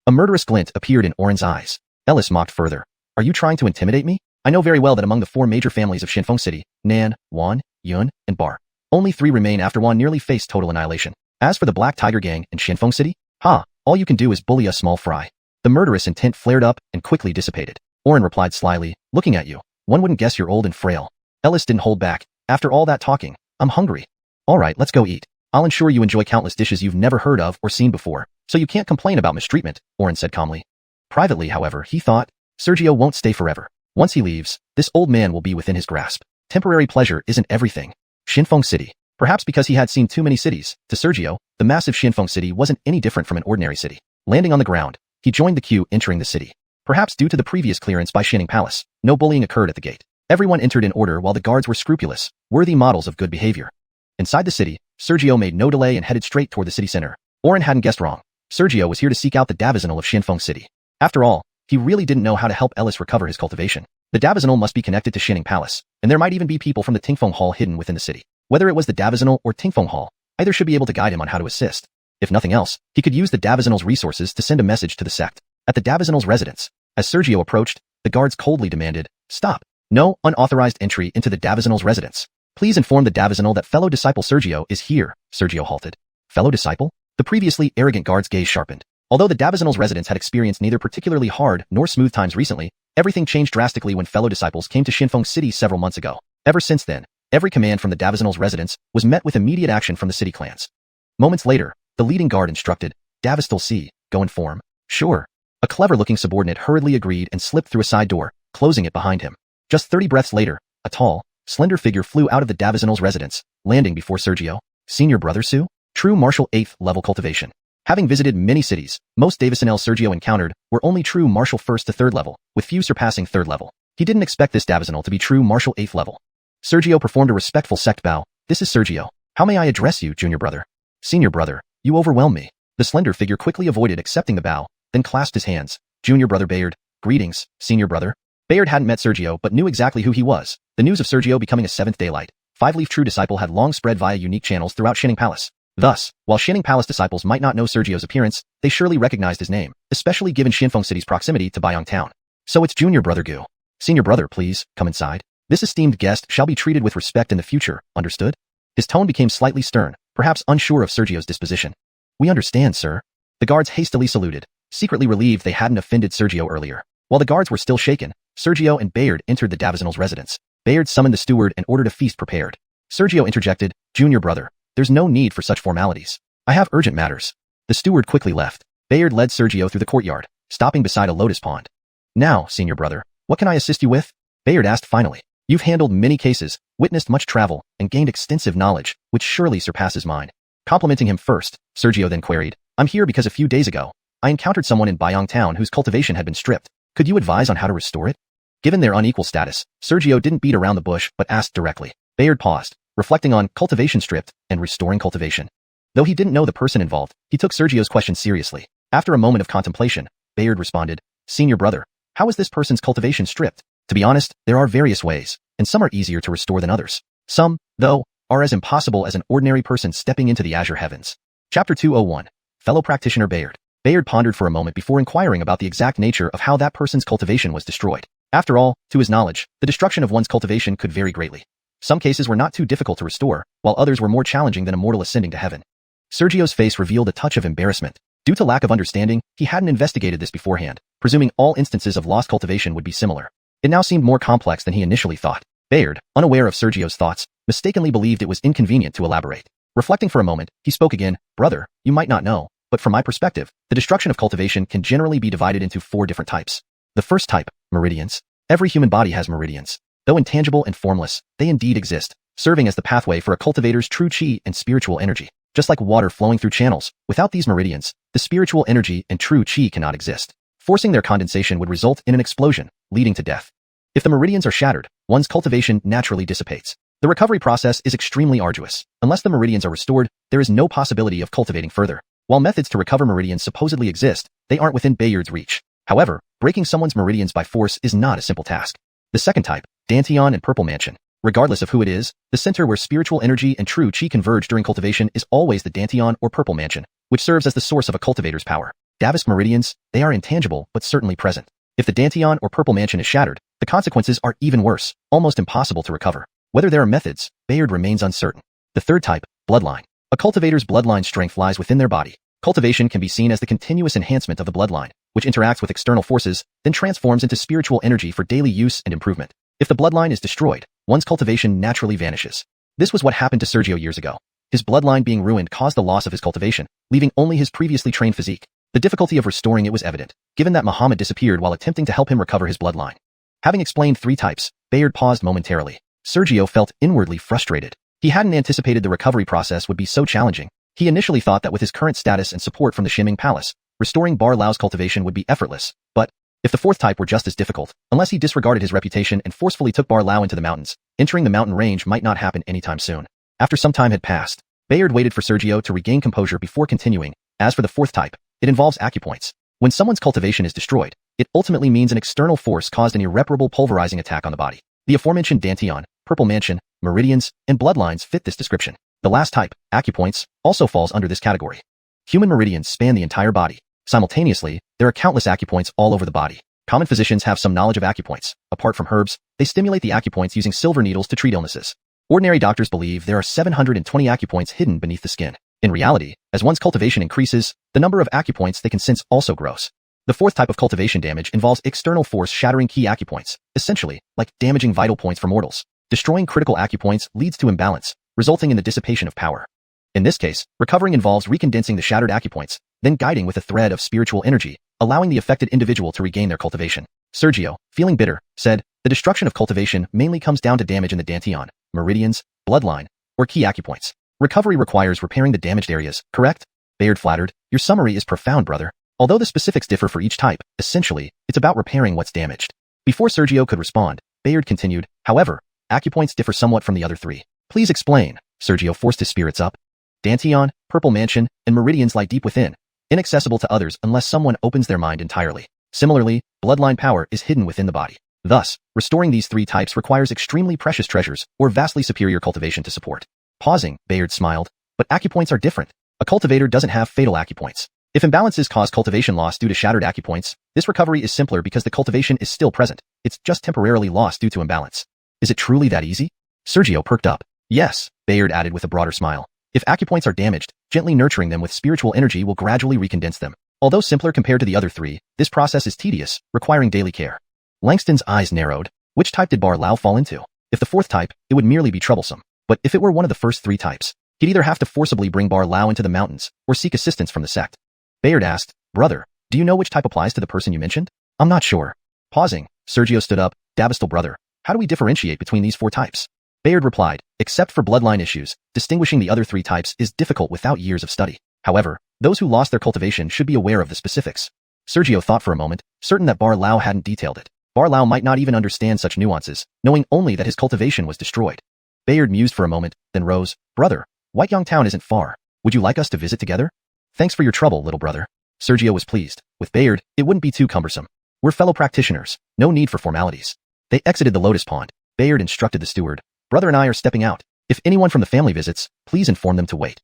A murderous glint appeared in Oren's eyes. Ellis mocked further, "Are you trying to intimidate me? I know very well that among the 4 major families of Shengyuan City, Nan, Wan, Yun, and Bar, only 3 remain after Wan nearly faced total annihilation. As for the Black Tiger Gang in Shengyuan City, all you can do is bully a small fry. The murderous intent flared up and quickly dissipated. Oren replied slyly, looking at you. One wouldn't guess you're old and frail. Ellis didn't hold back. After all that talking, I'm hungry. Alright, let's go eat. I'll ensure you enjoy countless dishes you've never heard of or seen before, so you can't complain about mistreatment, Oren said calmly. Privately, however, he thought, Sergio won't stay forever. Once he leaves, this old man will be within his grasp. Temporary pleasure isn't everything. Shengyuan City. Perhaps because he had seen too many cities, to Sergio, the massive Shengyuan City wasn't any different from an ordinary city. Landing on the ground, he joined the queue entering the city. Perhaps due to the previous clearance by Shining Palace, no bullying occurred at the gate. Everyone entered in order while the guards were scrupulous, worthy models of good behavior. Inside the city, Sergio made no delay and headed straight toward the city center. Oren hadn't guessed wrong. Sergio was here to seek out the Davizinal of Shengyuan City. After all, he really didn't know how to help Ellis recover his cultivation. The Davizinal must be connected to Shining Palace, and there might even be people from the Tingfeng Hall hidden within the city. Whether it was the Davizinal or Tingfeng Hall, either should be able to guide him on how to assist. If nothing else, he could use the Davizinal's resources to send a message to the sect. At the Davizinal's residence, as Sergio approached, the guards coldly demanded, "Stop. No unauthorized entry into the Davizinal's residence. Please inform the Davizinal that fellow disciple Sergio is here." Sergio halted. Fellow disciple? The previously arrogant guard's gaze sharpened. Although the Davizinal's residence had experienced neither particularly hard nor smooth times recently, everything changed drastically when fellow disciples came to Shengyuan City several months ago. Ever since then, every command from the Davizinal's residence was met with immediate action from the city clans. Moments later, the leading guard instructed, "Davistal C, go inform." Sure. A clever-looking subordinate hurriedly agreed and slipped through a side door, closing it behind him. Just 30 breaths later, a tall, slender figure flew out of the Davizinal's residence, landing before Sergio. Senior Brother Su? True martial 8th level cultivation. Having visited many cities, most Davizinal Sergio encountered were only true martial 1st to 3rd level, with few surpassing 3rd level. He didn't expect this Davizinal to be true martial 8th level. Sergio performed a respectful sect bow. "This is Sergio. How may I address you, junior brother?" "Senior brother, you overwhelm me." The slender figure quickly avoided accepting the bow, then clasped his hands. "Junior brother Bayard, greetings, senior brother." Bayard hadn't met Sergio but knew exactly who he was. The news of Sergio becoming a 7th daylight, 5-leaf true disciple had long spread via unique channels throughout Shining Palace. Thus, while Shining Palace disciples might not know Sergio's appearance, they surely recognized his name, especially given Shengyuan City's proximity to Baiyang Town. "So it's junior brother Gu. Senior brother, please, come inside. This esteemed guest shall be treated with respect in the future, understood?" His tone became slightly stern, perhaps unsure of Sergio's disposition. "We understand, sir." The guards hastily saluted, secretly relieved they hadn't offended Sergio earlier. While the guards were still shaken, Sergio and Bayard entered the Davizinal's residence. Bayard summoned the steward and ordered a feast prepared. Sergio interjected, "Junior brother, there's no need for such formalities. I have urgent matters." The steward quickly left. Bayard led Sergio through the courtyard, stopping beside a lotus pond. "Now, senior brother, what can I assist you with?" Bayard asked finally. "You've handled many cases, witnessed much travel, and gained extensive knowledge, which surely surpasses mine." Complimenting him first, Sergio then queried, "I'm here because a few days ago, I encountered someone in Baiyang Town whose cultivation had been stripped. Could you advise on how to restore it?" Given their unequal status, Sergio didn't beat around the bush but asked directly. Bayard paused, reflecting on cultivation stripped and restoring cultivation. Though he didn't know the person involved, he took Sergio's question seriously. After a moment of contemplation, Bayard responded, "Senior brother, how is this person's cultivation stripped? To be honest, there are various ways, and some are easier to restore than others. Some, though, are as impossible as an ordinary person stepping into the azure heavens." Chapter 201. Fellow Practitioner Bayard. Bayard pondered for a moment before inquiring about the exact nature of how that person's cultivation was destroyed. After all, to his knowledge, the destruction of one's cultivation could vary greatly. Some cases were not too difficult to restore, while others were more challenging than a mortal ascending to heaven. Sergio's face revealed a touch of embarrassment. Due to lack of understanding, he hadn't investigated this beforehand, presuming all instances of lost cultivation would be similar. It now seemed more complex than he initially thought. Bayard, unaware of Sergio's thoughts, mistakenly believed it was inconvenient to elaborate. Reflecting for a moment, he spoke again, "Brother, you might not know, but from my perspective, the destruction of cultivation can generally be divided into 4 different types. The first type, meridians. Every human body has meridians. Though intangible and formless, they indeed exist, serving as the pathway for a cultivator's true chi and spiritual energy. Just like water flowing through channels, without these meridians, the spiritual energy and true chi cannot exist. Forcing their condensation would result in an explosion, leading to death. If the meridians are shattered, one's cultivation naturally dissipates. The recovery process is extremely arduous. Unless the meridians are restored, there is no possibility of cultivating further. While methods to recover meridians supposedly exist, they aren't within Bayard's reach. However, breaking someone's meridians by force is not a simple task. The second type, Dantian and Purple Mansion. Regardless of who it is, the center where spiritual energy and true chi converge during cultivation is always the Dantian or Purple Mansion, which serves as the source of a cultivator's power. Davis meridians, they are intangible but certainly present. If the Dantian or Purple Mansion is shattered, The consequences are even worse, almost impossible to recover. Whether there are methods, Bayard remains uncertain. The third type, bloodline. A cultivator's bloodline strength lies within their body. Cultivation can be seen as the continuous enhancement of the bloodline, which interacts with external forces, then transforms into spiritual energy for daily use and improvement. If the bloodline is destroyed, one's cultivation naturally vanishes. This was what happened to Sergio years ago. His bloodline being ruined caused the loss of his cultivation, leaving only his previously trained physique. The difficulty of restoring it was evident, given that Muhammad disappeared while attempting to help him recover his bloodline. Having explained 3 types, Bayard paused momentarily. Sergio felt inwardly frustrated. He hadn't anticipated the recovery process would be so challenging. He initially thought that with his current status and support from the Ximing Palace, restoring Bar Lao's cultivation would be effortless. But if the 4th type were just as difficult, unless he disregarded his reputation and forcefully took Bar Lao into the mountains, entering the mountain range might not happen anytime soon. After some time had passed, Bayard waited for Sergio to regain composure before continuing. As for the 4th type, it involves acupoints. When someone's cultivation is destroyed, it ultimately means an external force caused an irreparable pulverizing attack on the body. The aforementioned dantian, purple mansion, meridians, and bloodlines fit this description. The last type, acupoints, also falls under this category. Human meridians span the entire body. Simultaneously, there are countless acupoints all over the body. Common physicians have some knowledge of acupoints. Apart from herbs, they stimulate the acupoints using silver needles to treat illnesses. Ordinary doctors believe there are 720 acupoints hidden beneath the skin. In reality, as one's cultivation increases, the number of acupoints they can sense also grows. The 4th type of cultivation damage involves external force shattering key acupoints, essentially, like damaging vital points for mortals. Destroying critical acupoints leads to imbalance, resulting in the dissipation of power. In this case, recovering involves recondensing the shattered acupoints, then guiding with a thread of spiritual energy, allowing the affected individual to regain their cultivation. Sergio, feeling bitter, said, the destruction of cultivation mainly comes down to damage in the dantian, meridians, bloodline, or key acupoints. Recovery requires repairing the damaged areas, correct? Bayard flattered, your summary is profound, brother. Although the specifics differ for each type, essentially, it's about repairing what's damaged. Before Sergio could respond, Bayard continued, however, acupoints differ somewhat from the other 3. Please explain. Sergio forced his spirits up. Dantian, purple mansion, and meridians lie deep within, inaccessible to others unless someone opens their mind entirely. Similarly, bloodline power is hidden within the body. Thus, restoring these 3 types requires extremely precious treasures or vastly superior cultivation to support. Pausing, Bayard smiled, but acupoints are different. A cultivator doesn't have fatal acupoints. If imbalances cause cultivation loss due to shattered acupoints, this recovery is simpler because the cultivation is still present. It's just temporarily lost due to imbalance. Is it truly that easy? Sergio perked up. Yes, Bayard added with a broader smile. If acupoints are damaged, gently nurturing them with spiritual energy will gradually recondense them. Although simpler compared to the other 3, this process is tedious, requiring daily care. Langston's eyes narrowed. Which type did Bar Lao fall into? If the 4th type, it would merely be troublesome. But if it were one of the first 3 types, he'd either have to forcibly bring Bar Lao into the mountains or seek assistance from the sect. Bayard asked, brother, do you know which type applies to the person you mentioned? I'm not sure. Pausing, Sergio stood up, Dabistal brother, how do we differentiate between these 4 types? Bayard replied, except for bloodline issues, distinguishing the other 3 types is difficult without years of study. However, those who lost their cultivation should be aware of the specifics. Sergio thought for a moment, certain that Bar Lao hadn't detailed it. Bar Lao might not even understand such nuances, knowing only that his cultivation was destroyed. Bayard mused for a moment, then rose, brother, Guiyuan Town isn't far. Would you like us to visit together? Thanks for your trouble, little brother. Sergio was pleased. With Bayard, it wouldn't be too cumbersome. We're fellow practitioners, no need for formalities. They exited the lotus pond. Bayard instructed the steward, brother and I are stepping out. If anyone from the family visits, please inform them to wait.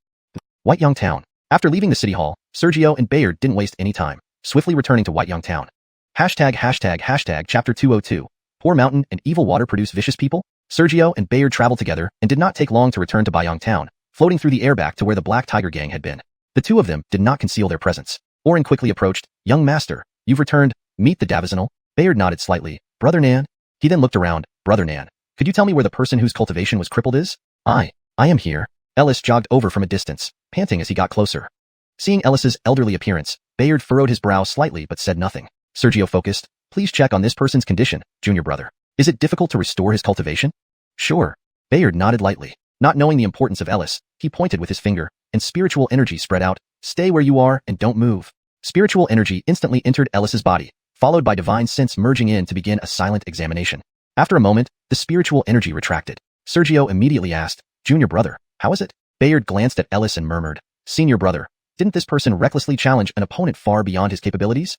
Guiyuan Town. After leaving the city hall, Sergio and Bayard didn't waste any time, swiftly returning to Guiyuan Town. ####Chapter 202. Poor mountain and evil water produce vicious people? Sergio and Bayard traveled together and did not take long to return to Guiyuan Town, floating through the air back to where the Black Tiger Gang had been. The 2 of them did not conceal their presence. Orin quickly approached, young master, you've returned, meet the Davizinal. Bayard nodded slightly, brother Nan. He then looked around, brother Nan. Could you tell me where the person whose cultivation was crippled is? I am here. Ellis jogged over from a distance, panting as he got closer. Seeing Ellis's elderly appearance, Bayard furrowed his brow slightly but said nothing. Sergio focused, please check on this person's condition, junior brother. Is it difficult to restore his cultivation? Sure. Bayard nodded lightly. Not knowing the importance of Ellis, he pointed with his finger, and spiritual energy spread out. Stay where you are and don't move. Spiritual energy instantly entered Ellis's body, followed by divine sense merging in to begin a silent examination. After a moment, the spiritual energy retracted. Sergio immediately asked, junior brother, how is it? Bayard glanced at Ellis and murmured, senior brother, didn't this person recklessly challenge an opponent far beyond his capabilities?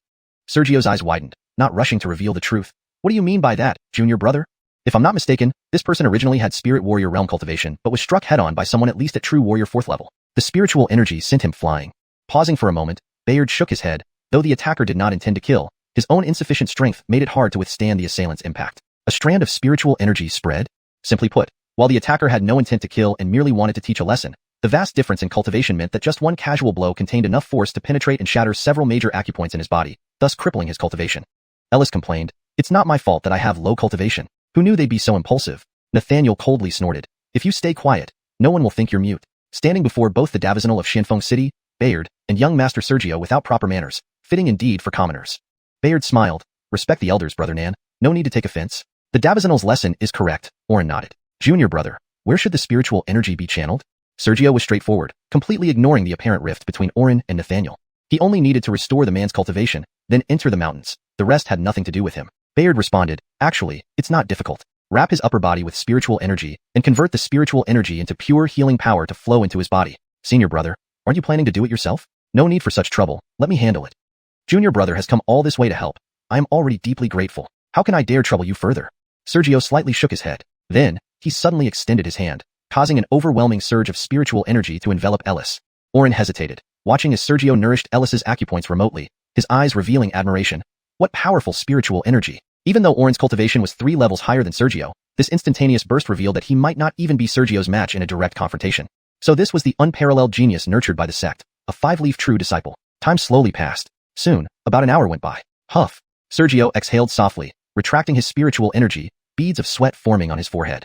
Sergio's eyes widened, not rushing to reveal the truth. What do you mean by that, junior brother? If I'm not mistaken, this person originally had spirit warrior realm cultivation but was struck head-on by someone at least at true warrior 4th level. The spiritual energy sent him flying. Pausing for a moment, Bayard shook his head. Though the attacker did not intend to kill, his own insufficient strength made it hard to withstand the assailant's impact. A strand of spiritual energy spread? Simply put, while the attacker had no intent to kill and merely wanted to teach a lesson, the vast difference in cultivation meant that just one casual blow contained enough force to penetrate and shatter several major acupoints in his body, thus crippling his cultivation. Ellis complained, "It's not my fault that I have low cultivation. Who knew they'd be so impulsive?" Nathaniel coldly snorted, "If you stay quiet, no one will think you're mute." Standing before both the Davizinal of Shengyuan City, Bayard, and young Master Sergio without proper manners, fitting indeed for commoners. Bayard smiled, "Respect the elders, Brother Nan. No need to take offense. The Davizinal's lesson is correct," Orin nodded. "Junior brother, where should the spiritual energy be channeled?" Sergio was straightforward, completely ignoring the apparent rift between Orin and Nathaniel. He only needed to restore the man's cultivation, then enter the mountains. The rest had nothing to do with him. Bayard responded, "Actually, it's not difficult. Wrap his upper body with spiritual energy and convert the spiritual energy into pure healing power to flow into his body. Senior brother, aren't you planning to do it yourself? No need for such trouble. Let me handle it." "Junior brother has come all this way to help. I am already deeply grateful. How can I dare trouble you further?" Sergio slightly shook his head. Then, he suddenly extended his hand, causing an overwhelming surge of spiritual energy to envelop Ellis. Orin hesitated, watching as Sergio nourished Ellis's acupoints remotely, his eyes revealing admiration. What powerful spiritual energy! Even though Orin's cultivation was 3 levels higher than Sergio, this instantaneous burst revealed that he might not even be Sergio's match in a direct confrontation. So this was the unparalleled genius nurtured by the sect, a 5-leaf true disciple. Time slowly passed. Soon, about an hour went by. Huff. Sergio exhaled softly, retracting his spiritual energy, beads of sweat forming on his forehead.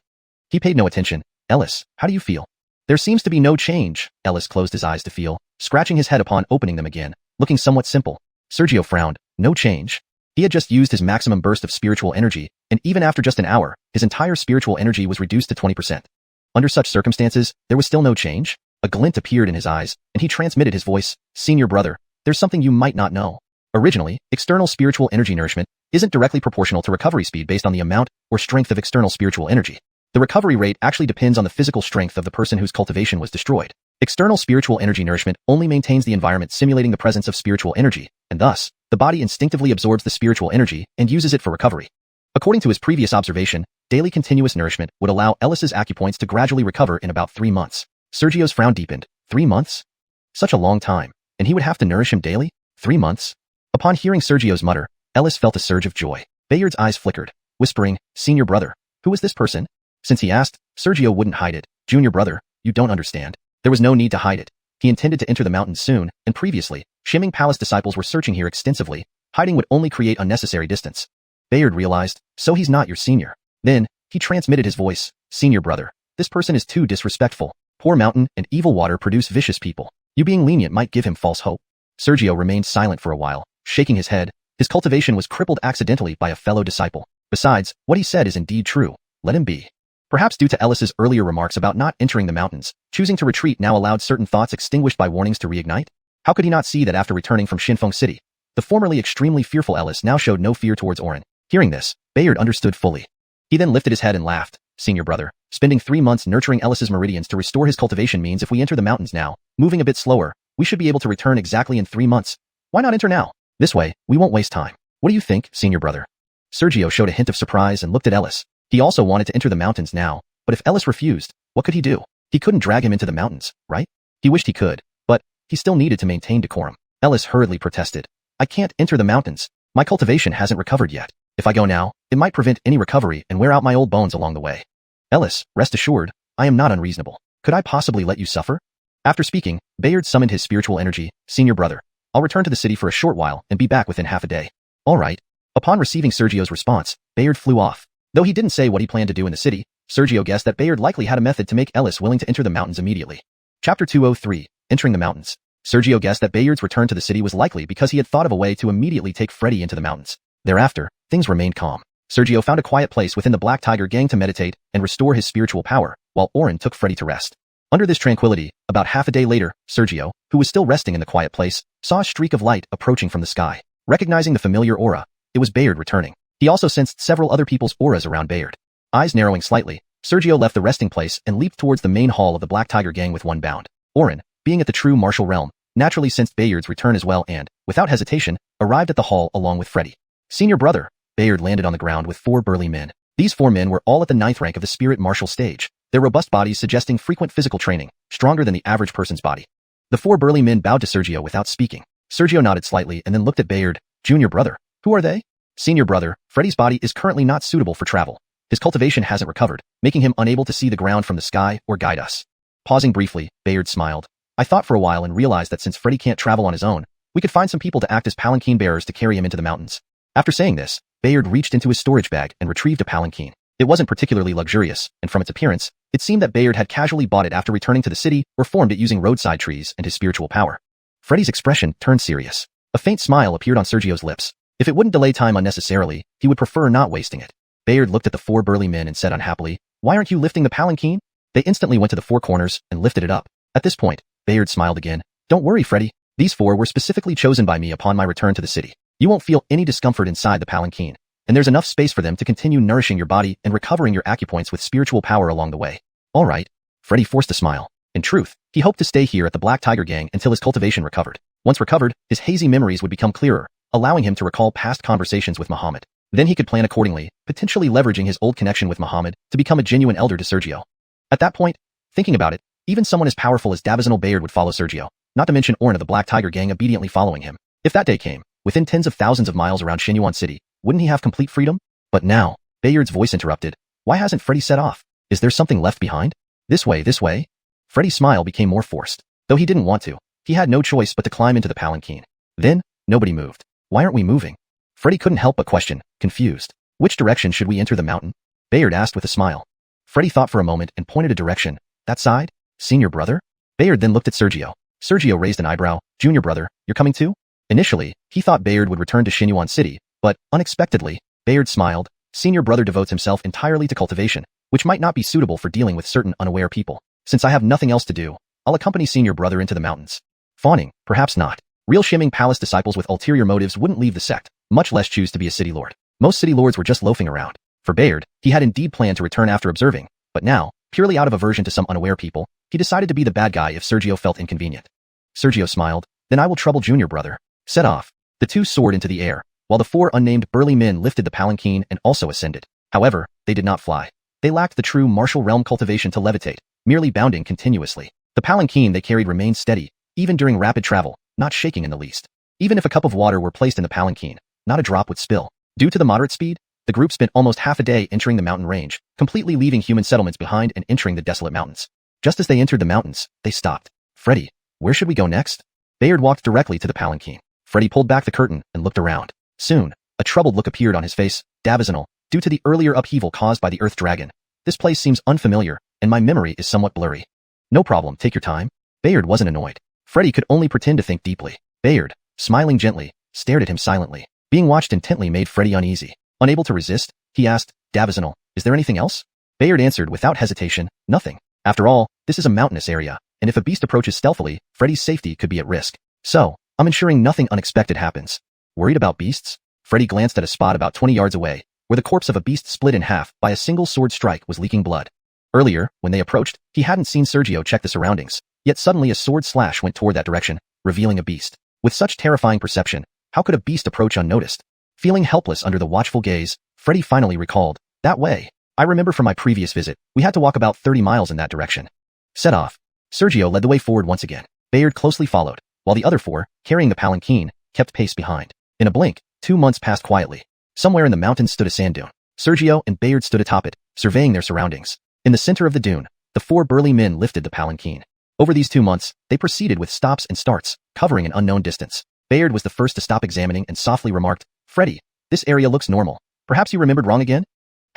He paid no attention. "Ellis, how do you feel?" "There seems to be no change." Ellis closed his eyes to feel, scratching his head upon opening them again, looking somewhat simple. Sergio frowned. No change? He had just used his maximum burst of spiritual energy, and even after just an hour, his entire spiritual energy was reduced to 20%. Under such circumstances, there was still no change? A glint appeared in his eyes, and he transmitted his voice, "Senior brother, there's something you might not know. Originally, external spiritual energy nourishment isn't directly proportional to recovery speed based on the amount or strength of external spiritual energy. The recovery rate actually depends on the physical strength of the person whose cultivation was destroyed. External spiritual energy nourishment only maintains the environment simulating the presence of spiritual energy, and thus, the body instinctively absorbs the spiritual energy and uses it for recovery. According to his previous observation, daily continuous nourishment would allow Ellis's acupoints to gradually recover in about 3 months. Sergio's frown deepened. 3 months? Such a long time, and he would have to nourish him daily? 3 months? Upon hearing Sergio's mutter, Ellis felt a surge of joy. Bayard's eyes flickered, whispering, "Senior brother, who is this person?" Since he asked, Sergio wouldn't hide it. "Junior brother, you don't understand. There was no need to hide it. He intended to enter the mountains soon, and previously, Shimming Palace disciples were searching here extensively. Hiding would only create unnecessary distance." Bayard realized, so he's not your senior. Then, he transmitted his voice, "Senior brother, this person is too disrespectful. Poor mountain and evil water produce vicious people. You being lenient might give him false hope." Sergio remained silent for a while, shaking his head. His cultivation was crippled accidentally by a fellow disciple. Besides, what he said is indeed true. Let him be. Perhaps due to Ellis's earlier remarks about not entering the mountains, choosing to retreat now allowed certain thoughts extinguished by warnings to reignite? How could he not see that after returning from Shengyuan City, the formerly extremely fearful Ellis now showed no fear towards Orin? Hearing this, Bayard understood fully. He then lifted his head and laughed. "Senior brother, spending 3 months nurturing Ellis's meridians to restore his cultivation means if we enter the mountains now, moving a bit slower, we should be able to return exactly in 3 months. Why not enter now? This way, we won't waste time. What do you think, senior brother?" Sergio showed a hint of surprise and looked at Ellis. He also wanted to enter the mountains now, but if Ellis refused, what could he do? He couldn't drag him into the mountains, right? He wished he could, but he still needed to maintain decorum. Ellis hurriedly protested. "I can't enter the mountains. My cultivation hasn't recovered yet. If I go now, it might prevent any recovery and wear out my old bones along the way." "Ellis, rest assured, I am not unreasonable. Could I possibly let you suffer?" After speaking, Bayard summoned his spiritual energy. "Senior brother, I'll return to the city for a short while and be back within half a day." "All right." Upon receiving Sergio's response, Bayard flew off. Though he didn't say what he planned to do in the city, Sergio guessed that Bayard likely had a method to make Ellis willing to enter the mountains immediately. Chapter 203, Entering the Mountains. Sergio guessed that Bayard's return to the city was likely because he had thought of a way to immediately take Freddy into the mountains. Thereafter, things remained calm. Sergio found a quiet place within the Black Tiger gang to meditate and restore his spiritual power, while Orin took Freddy to rest. Under this tranquility, about half a day later, Sergio, who was still resting in the quiet place, saw a streak of light approaching from the sky. Recognizing the familiar aura, it was Bayard returning. He also sensed several other people's auras around Bayard. Eyes narrowing slightly, Sergio left the resting place and leaped towards the main hall of the Black Tiger gang with one bound. Orin, being at the true martial realm, naturally sensed Bayard's return as well and, without hesitation, arrived at the hall along with Freddy. "Senior brother," Bayard landed on the ground with 4 burly men. These 4 men were all at the 9th rank of the spirit martial stage, their robust bodies suggesting frequent physical training, stronger than the average person's body. The 4 burly men bowed to Sergio without speaking. Sergio nodded slightly and then looked at Bayard. "Junior brother, who are they?" Senior brother, Freddy's body is currently not suitable for travel. His cultivation hasn't recovered, making him unable to see the ground from the sky or guide us. Pausing briefly, Bayard smiled. I thought for a while and realized that since Freddy can't travel on his own, we could find some people to act as palanquin bearers to carry him into the mountains. After saying this, Bayard reached into his storage bag and retrieved a palanquin. It wasn't particularly luxurious, and from its appearance, it seemed that Bayard had casually bought it after returning to the city or formed it using roadside trees and his spiritual power. Freddy's expression turned serious. A faint smile appeared on Sergio's lips. If it wouldn't delay time unnecessarily, he would prefer not wasting it. Bayard looked at the 4 burly men and said unhappily, "Why aren't you lifting the palanquin?" They instantly went to the 4 corners and lifted it up. At this point, Bayard smiled again. "Don't worry, Freddy. These 4 were specifically chosen by me upon my return to the city. You won't feel any discomfort inside the palanquin, and there's enough space for them to continue nourishing your body and recovering your acupoints with spiritual power along the way." All right. Freddy forced a smile. In truth, he hoped to stay here at the Black Tiger Gang until his cultivation recovered. Once recovered, his hazy memories would become clearer, allowing him to recall past conversations with Muhammad. Then he could plan accordingly, potentially leveraging his old connection with Muhammad to become a genuine elder to Sergio. At that point, thinking about it, even someone as powerful as Davizional Bayard would follow Sergio, not to mention Orn of the Black Tiger Gang obediently following him. If that day came, within tens of thousands of miles around Shengyuan City, wouldn't he have complete freedom? But now, Bayard's voice interrupted. Why hasn't Freddy set off? Is there something left behind? This way, this way? Freddy's smile became more forced. Though he didn't want to, he had no choice but to climb into the palanquin. Then, nobody moved. Why aren't we moving? Freddy couldn't help but question, confused. Which direction should we enter the mountain? Bayard asked with a smile. Freddy thought for a moment and pointed a direction. That side? Senior brother? Bayard then looked at Sergio. Sergio raised an eyebrow. Junior brother, you're coming too? Initially, he thought Bayard would return to Xianxia City, but, unexpectedly, Bayard smiled. Senior brother devotes himself entirely to cultivation, which might not be suitable for dealing with certain unaware people. Since I have nothing else to do, I'll accompany senior brother into the mountains. Fawning, perhaps not. Real Shimming Palace disciples with ulterior motives wouldn't leave the sect, much less choose to be a city lord. Most city lords were just loafing around. For Bayard, he had indeed planned to return after observing, but now, purely out of aversion to some unaware people, he decided to be the bad guy if Sergio felt inconvenient. Sergio smiled. Then I will trouble junior brother. Set off. The 2 soared into the air, while the 4 unnamed burly men lifted the palanquin and also ascended. However, they did not fly. They lacked the true martial realm cultivation to levitate, merely bounding continuously. The palanquin they carried remained steady, even during rapid travel, not shaking in the least. Even if a cup of water were placed in the palanquin, not a drop would spill. Due to the moderate speed, the group spent almost half a day entering the mountain range, completely leaving human settlements behind and entering the desolate mountains. Just as they entered the mountains, they stopped. Freddy, where should we go next? Bayard walked directly to the palanquin. Freddy pulled back the curtain and looked around. Soon, a troubled look appeared on his face. Davizional, due to the earlier upheaval caused by the Earth Dragon. This place seems unfamiliar, and my memory is somewhat blurry. No problem, take your time. Bayard wasn't annoyed. Freddy could only pretend to think deeply. Bayard, smiling gently, stared at him silently. Being watched intently made Freddy uneasy. Unable to resist, he asked, Davizional, is there anything else? Bayard answered without hesitation, nothing. After all, this is a mountainous area, and if a beast approaches stealthily, Freddy's safety could be at risk. So, I'm ensuring nothing unexpected happens. Worried about beasts? Freddy glanced at a spot about 20 yards away, where the corpse of a beast split in half by a single sword strike was leaking blood. Earlier, when they approached, he hadn't seen Sergio check the surroundings, yet suddenly a sword slash went toward that direction, revealing a beast. With such terrifying perception, how could a beast approach unnoticed? Feeling helpless under the watchful gaze, Freddy finally recalled, that way. I remember from my previous visit, we had to walk about 30 miles in that direction. Set off. Sergio led the way forward once again. Bayard closely followed, while the other 4, carrying the palanquin, kept pace behind. In a blink, 2 months passed quietly. Somewhere in the mountains stood a sand dune. Sergio and Bayard stood atop it, surveying their surroundings. In the center of the dune, the 4 burly men lifted the palanquin. Over these 2 months, they proceeded with stops and starts, covering an unknown distance. Bayard was the first to stop examining and softly remarked, Freddy, this area looks normal. Perhaps you remembered wrong again?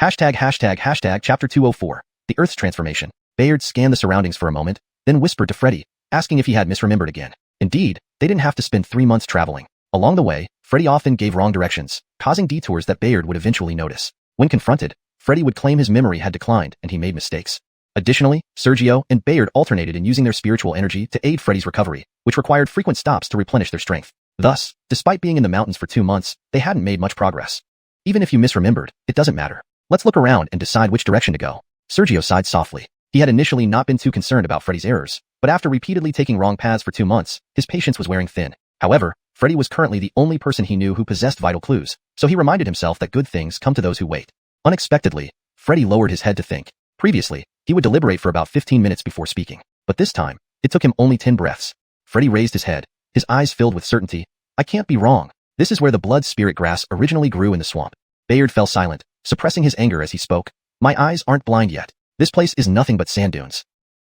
Hashtag chapter 204, the Earth's transformation. Bayard scanned the surroundings for a moment, then whispered to Freddy, asking if he had misremembered again. Indeed, they didn't have to spend 3 months traveling. Along the way, Freddy often gave wrong directions, causing detours that Bayard would eventually notice. When confronted, Freddy would claim his memory had declined and he made mistakes. Additionally, Sergio and Bayard alternated in using their spiritual energy to aid Freddy's recovery, which required frequent stops to replenish their strength. Thus, despite being in the mountains for 2 months, they hadn't made much progress. Even if you misremembered, it doesn't matter. Let's look around and decide which direction to go. Sergio sighed softly. He had initially not been too concerned about Freddy's errors, but after repeatedly taking wrong paths for 2 months, his patience was wearing thin. However, Freddy was currently the only person he knew who possessed vital clues, so he reminded himself that good things come to those who wait. Unexpectedly, Freddy lowered his head to think. Previously, he would deliberate for about 15 minutes before speaking, but this time, it took him only 10 breaths. Freddy raised his head, his eyes filled with certainty. I can't be wrong. This is where the blood spirit grass originally grew in the swamp. Bayard fell silent, suppressing his anger as he spoke. My eyes aren't blind yet. This place is nothing but sand dunes.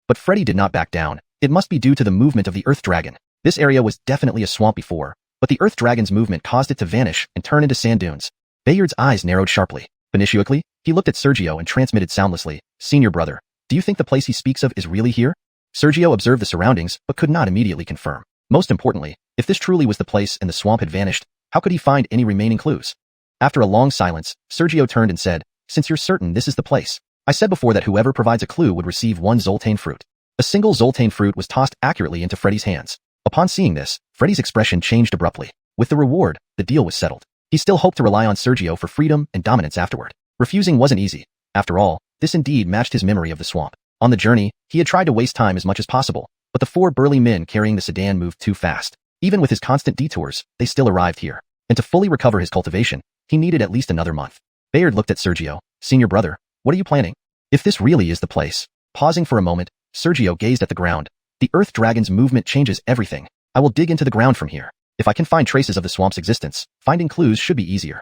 But Freddy did not back down. It must be due to the movement of the earth dragon. This area was definitely a swamp before, but the earth dragon's movement caused it to vanish and turn into sand dunes. Bayard's eyes narrowed sharply. Benicio, he looked at Sergio and transmitted soundlessly, Senior brother, do you think the place he speaks of is really here? Sergio observed the surroundings, but could not immediately confirm. Most importantly, if this truly was the place and the swamp had vanished, how could he find any remaining clues? After a long silence, Sergio turned and said, since you're certain this is the place, I said before that whoever provides a clue would receive one Zoltane fruit. A single Zoltane fruit was tossed accurately into Freddy's hands. Upon seeing this, Freddy's expression changed abruptly. With the reward, the deal was settled. He still hoped to rely on Sergio for freedom and dominance afterward. Refusing wasn't easy. After all, this indeed matched his memory of the swamp. On the journey, he had tried to waste time as much as possible, but the 4 burly men carrying the sedan moved too fast. Even with his constant detours, they still arrived here. And to fully recover his cultivation, he needed at least another month. Bayard looked at Sergio. Senior brother, what are you planning? If this really is the place. Pausing for a moment, Sergio gazed at the ground. The earth dragon's movement changes everything. I will dig into the ground from here. If I can find traces of the swamp's existence, finding clues should be easier.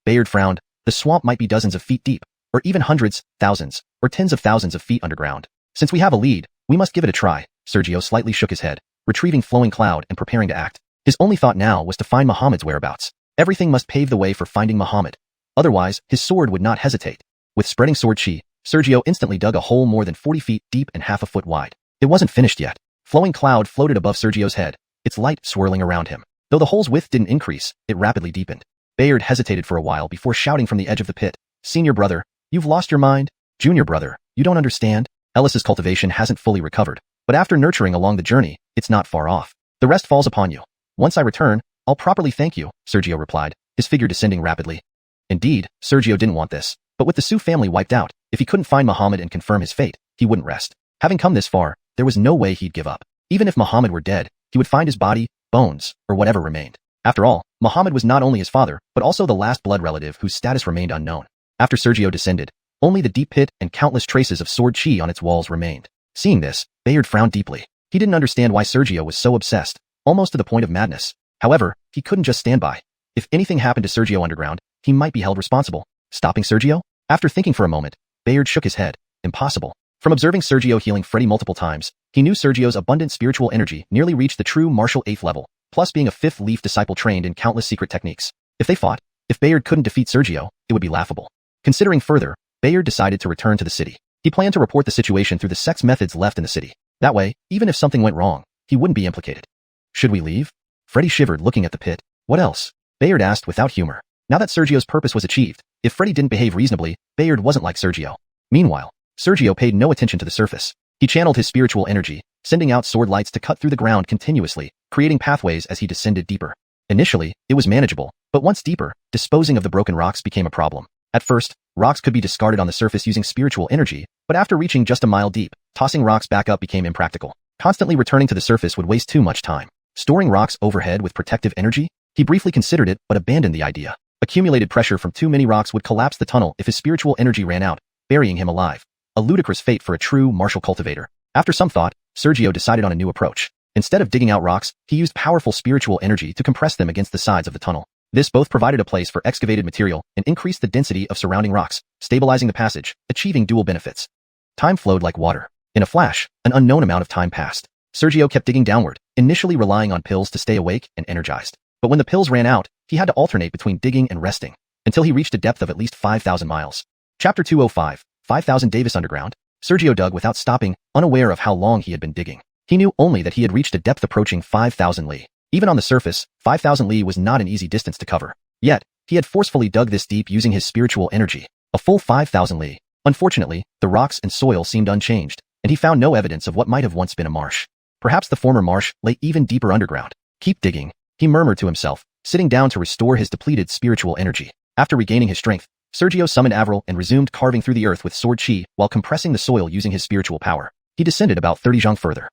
Bayard frowned. The swamp might be dozens of feet deep, or even hundreds, thousands, or tens of thousands of feet underground. Since we have a lead, we must give it a try. Sergio slightly shook his head, retrieving flowing cloud and preparing to act. His only thought now was to find Muhammad's whereabouts. Everything must pave the way for finding Muhammad. Otherwise, his sword would not hesitate. With spreading sword chi, Sergio instantly dug a hole more than 40 feet deep and half a foot wide. It wasn't finished yet. Flowing cloud floated above Sergio's head, its light swirling around him. Though the hole's width didn't increase, it rapidly deepened. Bayard hesitated for a while before shouting from the edge of the pit, Senior brother, you've lost your mind? Junior brother, you don't understand? Ellis's cultivation hasn't fully recovered, but after nurturing along the journey, it's not far off. The rest falls upon you. Once I return, I'll properly thank you, Sergio replied, his figure descending rapidly. Indeed, Sergio didn't want this, but with the Sioux family wiped out, if he couldn't find Muhammad and confirm his fate, he wouldn't rest. Having come this far, there was no way he'd give up. Even if Muhammad were dead, he would find his body, bones, or whatever remained. After all, Muhammad was not only his father, but also the last blood relative whose status remained unknown. After Sergio descended, only the deep pit and countless traces of sword chi on its walls remained. Seeing this, Bayard frowned deeply. He didn't understand why Sergio was so obsessed, almost to the point of madness. However, he couldn't just stand by. If anything happened to Sergio underground, he might be held responsible. Stopping Sergio? After thinking for a moment, Bayard shook his head. Impossible. From observing Sergio healing Freddy multiple times, he knew Sergio's abundant spiritual energy nearly reached the true martial 8th level, plus being a 5th leaf disciple trained in countless secret techniques. If they fought, if Bayard couldn't defeat Sergio, it would be laughable. Considering further, Bayard decided to return to the city. He planned to report the situation through the sex methods left in the city. That way, even if something went wrong, he wouldn't be implicated. Should we leave? Freddy shivered looking at the pit. What else? Bayard asked without humor. Now that Sergio's purpose was achieved, if Freddy didn't behave reasonably, Bayard wasn't like Sergio. Meanwhile, Sergio paid no attention to the surface. He channeled his spiritual energy, sending out sword lights to cut through the ground continuously, creating pathways as he descended deeper. Initially, it was manageable, but once deeper, disposing of the broken rocks became a problem. At first, rocks could be discarded on the surface using spiritual energy, but after reaching just a mile deep, tossing rocks back up became impractical. Constantly returning to the surface would waste too much time. Storing rocks overhead with protective energy? He briefly considered it, but abandoned the idea. Accumulated pressure from too many rocks would collapse the tunnel if his spiritual energy ran out, burying him alive. A ludicrous fate for a true martial cultivator. After some thought, Sergio decided on a new approach. Instead of digging out rocks, he used powerful spiritual energy to compress them against the sides of the tunnel. This both provided a place for excavated material and increased the density of surrounding rocks, stabilizing the passage, achieving dual benefits. Time flowed like water. In a flash, an unknown amount of time passed. Sergio kept digging downward, initially relying on pills to stay awake and energized. But when the pills ran out, he had to alternate between digging and resting, until he reached a depth of at least 5,000 miles. Chapter 205, 5,000 Davis Underground. Sergio dug without stopping, unaware of how long he had been digging. He knew only that he had reached a depth approaching 5,000 li. Even on the surface, 5,000 li was not an easy distance to cover. Yet, he had forcefully dug this deep using his spiritual energy. A full 5,000 li. Unfortunately, the rocks and soil seemed unchanged, and he found no evidence of what might have once been a marsh. Perhaps the former marsh lay even deeper underground. Keep digging, he murmured to himself, sitting down to restore his depleted spiritual energy. After regaining his strength, Sergio summoned Avril and resumed carving through the earth with sword chi while compressing the soil using his spiritual power. He descended about 30 zhang further.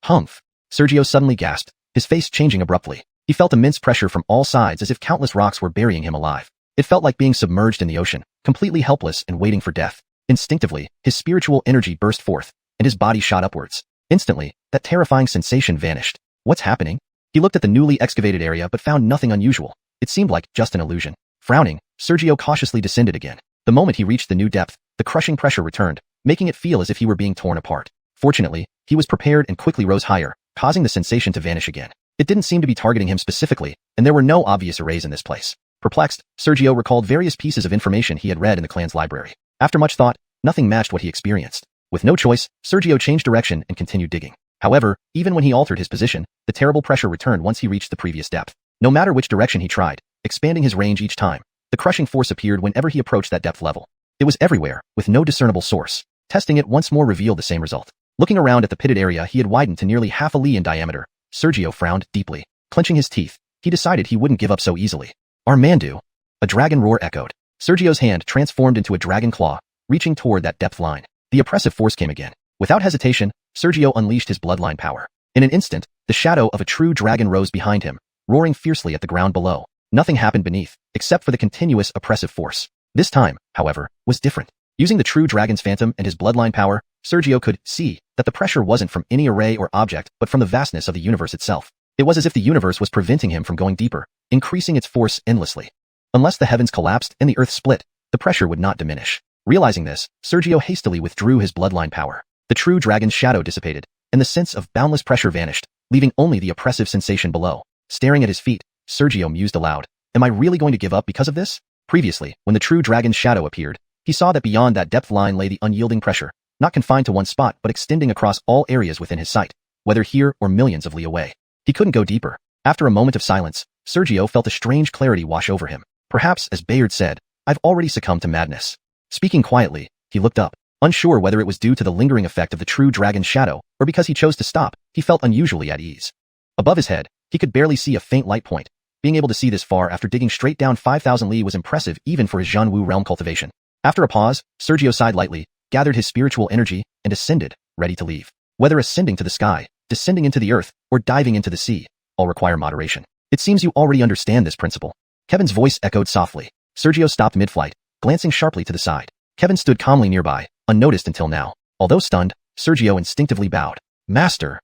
Humph! Sergio suddenly gasped, his face changing abruptly. He felt immense pressure from all sides as if countless rocks were burying him alive. It felt like being submerged in the ocean, completely helpless and waiting for death. Instinctively, his spiritual energy burst forth, and his body shot upwards. Instantly, that terrifying sensation vanished. What's happening? He looked at the newly excavated area but found nothing unusual. It seemed like just an illusion. Frowning, Sergio cautiously descended again. The moment he reached the new depth, the crushing pressure returned, making it feel as if he were being torn apart. Fortunately, he was prepared and quickly rose higher, causing the sensation to vanish again. It didn't seem to be targeting him specifically, and there were no obvious arrays in this place. Perplexed, Sergio recalled various pieces of information he had read in the clan's library. After much thought, nothing matched what he experienced. With no choice, Sergio changed direction and continued digging. However, even when he altered his position, the terrible pressure returned once he reached the previous depth. No matter which direction he tried, expanding his range each time, the crushing force appeared whenever he approached that depth level. It was everywhere, with no discernible source. Testing it once more revealed the same result. Looking around at the pitted area he had widened to nearly half a li in diameter, Sergio frowned deeply. Clenching his teeth, he decided he wouldn't give up so easily. Armandu! A dragon roar echoed. Sergio's hand transformed into a dragon claw, reaching toward that depth line. The oppressive force came again. Without hesitation, Sergio unleashed his bloodline power. In an instant, the shadow of a true dragon rose behind him, roaring fiercely at the ground below. Nothing happened beneath, except for the continuous oppressive force. This time, however, was different. Using the true dragon's phantom and his bloodline power, Sergio could see that the pressure wasn't from any array or object but from the vastness of the universe itself. It was as if the universe was preventing him from going deeper, increasing its force endlessly. Unless the heavens collapsed and the earth split, the pressure would not diminish. Realizing this, Sergio hastily withdrew his bloodline power. The true dragon's shadow dissipated, and the sense of boundless pressure vanished, leaving only the oppressive sensation below. Staring at his feet, Sergio mused aloud. Am I really going to give up because of this? Previously, when the true dragon's shadow appeared, he saw that beyond that depth line lay the unyielding pressure, not confined to one spot but extending across all areas within his sight, whether here or millions of li away. He couldn't go deeper. After a moment of silence, Sergio felt a strange clarity wash over him. Perhaps, as Bayard said, I've already succumbed to madness. Speaking quietly, he looked up. Unsure whether it was due to the lingering effect of the true dragon's shadow or because he chose to stop, he felt unusually at ease. Above his head, he could barely see a faint light point. Being able to see this far after digging straight down 5,000 li was impressive even for his Zhanwu realm cultivation. After a pause, Sergio sighed lightly, gathered his spiritual energy, and ascended, ready to leave. Whether ascending to the sky, descending into the earth, or diving into the sea, all require moderation. It seems you already understand this principle. Kevin's voice echoed softly. Sergio stopped mid-flight, glancing sharply to the side. Kevin stood calmly nearby, unnoticed until now. Although stunned, Sergio instinctively bowed. Master.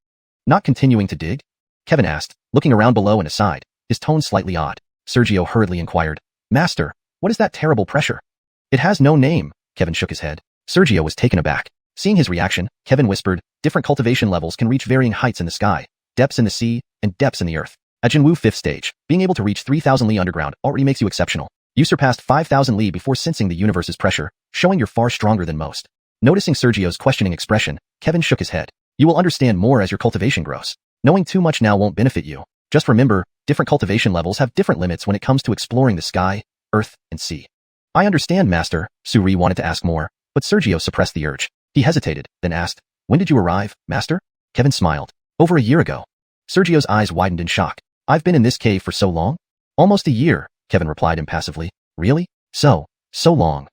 Not continuing to dig? Kevin asked, looking around below and aside, his tone slightly odd. Sergio hurriedly inquired. Master, what is that terrible pressure? It has no name. Kevin shook his head. Sergio was taken aback. Seeing his reaction, Kevin whispered, different cultivation levels can reach varying heights in the sky, depths in the sea, and depths in the earth. At Zhanwu 5th stage, being able to reach 3,000 li underground already makes you exceptional. You surpassed 5,000 li before sensing the universe's pressure, showing you're far stronger than most. Noticing Sergio's questioning expression, Kevin shook his head. You will understand more as your cultivation grows. Knowing too much now won't benefit you. Just remember, different cultivation levels have different limits when it comes to exploring the sky, earth, and sea. I understand, Master. Suri wanted to ask more, but Sergio suppressed the urge. He hesitated, then asked, when did you arrive, Master? Kevin smiled. Over a year ago. Sergio's eyes widened in shock. I've been in this cave for so long? Almost a year, Kevin replied impassively. Really? So long.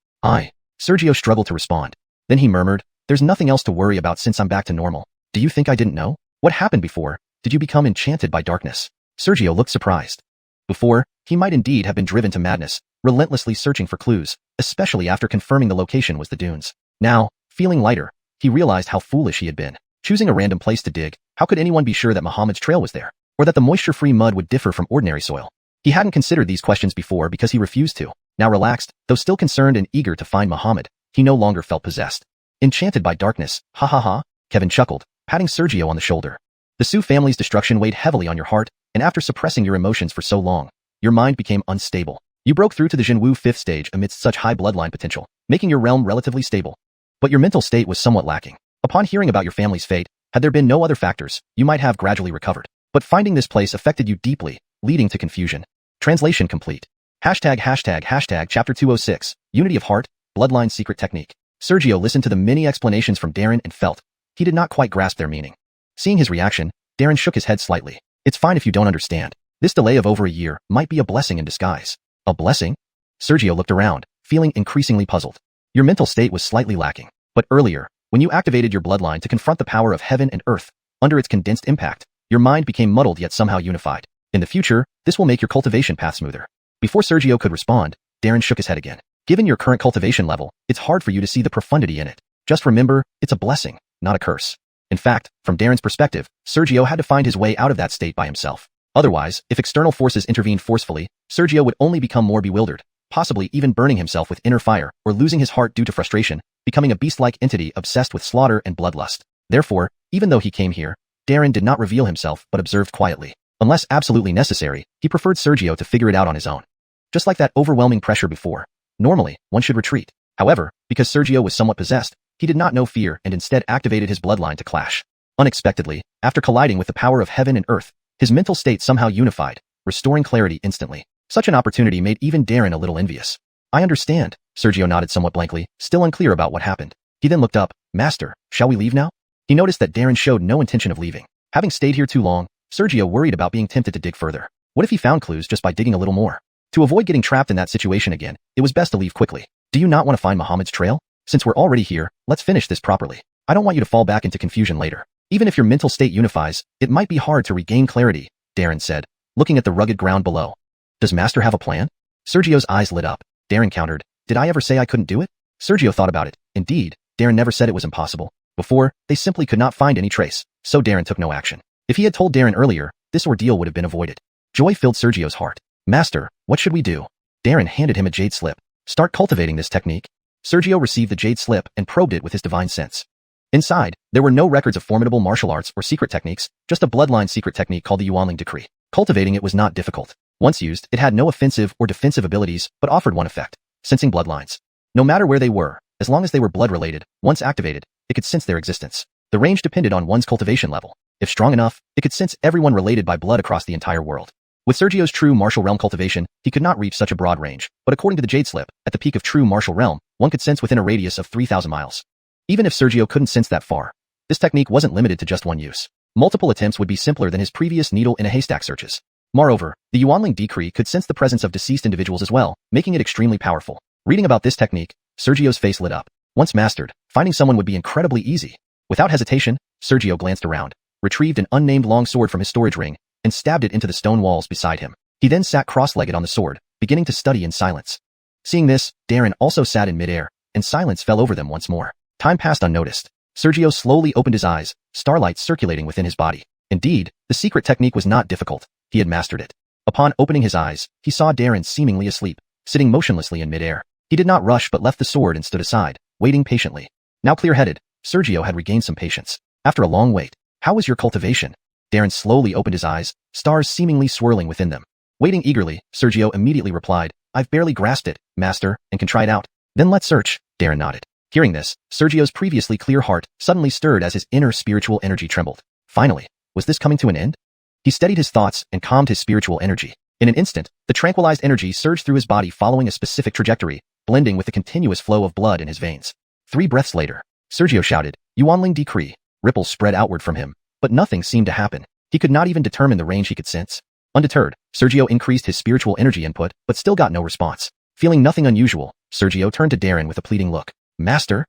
Sergio struggled to respond. Then he murmured, there's nothing else to worry about since I'm back to normal. Do you think I didn't know? What happened before? Did you become enchanted by darkness? Sergio looked surprised. Before, he might indeed have been driven to madness, relentlessly searching for clues, especially after confirming the location was the dunes. Now, feeling lighter, he realized how foolish he had been. Choosing a random place to dig, how could anyone be sure that Muhammad's trail was there? Or that the moisture-free mud would differ from ordinary soil? He hadn't considered these questions before because he refused to. Now relaxed, though still concerned and eager to find Muhammad, he no longer felt possessed. Enchanted by darkness, ha ha ha, Kevin chuckled, patting Sergio on the shoulder. The Su family's destruction weighed heavily on your heart, and after suppressing your emotions for so long, your mind became unstable. You broke through to the Zhanwu 5th stage amidst such high bloodline potential, making your realm relatively stable. But your mental state was somewhat lacking. Upon hearing about your family's fate, had there been no other factors, you might have gradually recovered. But finding this place affected you deeply, leading to confusion. Translation complete. Hashtag chapter 206, Unity of Heart, Bloodline Secret Technique. Sergio listened to the many explanations from Darren and felt he did not quite grasp their meaning. Seeing his reaction, Darren shook his head slightly. It's fine if you don't understand. This delay of over a year might be a blessing in disguise. A blessing? Sergio looked around, feeling increasingly puzzled. Your mental state was slightly lacking. But earlier, when you activated your bloodline to confront the power of heaven and earth, under its condensed impact, your mind became muddled yet somehow unified. In the future, this will make your cultivation path smoother. Before Sergio could respond, Darren shook his head again. Given your current cultivation level, it's hard for you to see the profundity in it. Just remember, it's a blessing, not a curse. In fact, from Darren's perspective, Sergio had to find his way out of that state by himself. Otherwise, if external forces intervened forcefully, Sergio would only become more bewildered, possibly even burning himself with inner fire or losing his heart due to frustration, becoming a beast-like entity obsessed with slaughter and bloodlust. Therefore, even though he came here, Darren did not reveal himself but observed quietly. Unless absolutely necessary, he preferred Sergio to figure it out on his own. Just like that overwhelming pressure before. Normally, one should retreat. However, because Sergio was somewhat possessed, he did not know fear and instead activated his bloodline to clash. Unexpectedly, after colliding with the power of heaven and earth, his mental state somehow unified, restoring clarity instantly. Such an opportunity made even Darren a little envious. I understand, Sergio nodded somewhat blankly, still unclear about what happened. He then looked up. Master, shall we leave now? He noticed that Darren showed no intention of leaving. Having stayed here too long, Sergio worried about being tempted to dig further. What if he found clues just by digging a little more? To avoid getting trapped in that situation again, it was best to leave quickly. Do you not want to find Muhammad's trail? Since we're already here, let's finish this properly. I don't want you to fall back into confusion later. Even if your mental state unifies, it might be hard to regain clarity, Darren said, looking at the rugged ground below. Does Master have a plan? Sergio's eyes lit up. Darren countered. Did I ever say I couldn't do it? Sergio thought about it. Indeed, Darren never said it was impossible. Before, they simply could not find any trace, so Darren took no action. If he had told Darren earlier, this ordeal would have been avoided. Joy filled Sergio's heart. Master, what should we do? Darren handed him a jade slip. Start cultivating this technique. Sergio received the jade slip and probed it with his divine sense. Inside, there were no records of formidable martial arts or secret techniques, just a bloodline secret technique called the Yuanling decree. Cultivating it was not difficult. Once used, it had no offensive or defensive abilities, but offered one effect: sensing bloodlines. No matter where they were, as long as they were blood-related, once activated, it could sense their existence. The range depended on one's cultivation level. If strong enough, it could sense everyone related by blood across the entire world. With Sergio's true martial realm cultivation, he could not reach such a broad range, but according to the jade slip, at the peak of true martial realm, one could sense within a radius of 3,000 miles. Even if Sergio couldn't sense that far, this technique wasn't limited to just one use. Multiple attempts would be simpler than his previous needle in a haystack searches. Moreover, the Yuanling decree could sense the presence of deceased individuals as well, making it extremely powerful. Reading about this technique, Sergio's face lit up. Once mastered, finding someone would be incredibly easy. Without hesitation, Sergio glanced around, retrieved an unnamed long sword from his storage ring, and stabbed it into the stone walls beside him. He then sat cross-legged on the sword, beginning to study in silence. Seeing this, Darren also sat in midair, and silence fell over them once more. Time passed unnoticed. Sergio slowly opened his eyes, starlight circulating within his body. Indeed, the secret technique was not difficult. He had mastered it. Upon opening his eyes, he saw Darren seemingly asleep, sitting motionlessly in midair. He did not rush but left the sword and stood aside, waiting patiently. Now clear-headed, Sergio had regained some patience. After a long wait, how was your cultivation? Darren slowly opened his eyes, stars seemingly swirling within them. Waiting eagerly, Sergio immediately replied, I've barely grasped it, master, and can try it out. Then let's search, Darren nodded. Hearing this, Sergio's previously clear heart suddenly stirred as his inner spiritual energy trembled. Finally, was this coming to an end? He steadied his thoughts and calmed his spiritual energy. In an instant, the tranquilized energy surged through his body following a specific trajectory, blending with the continuous flow of blood in his veins. 3 breaths later, Sergio shouted, Yuanling decree. Ripples spread outward from him, but nothing seemed to happen. He could not even determine the range he could sense. Undeterred, Sergio increased his spiritual energy input, but still got no response. Feeling nothing unusual, Sergio turned to Darren with a pleading look. Master?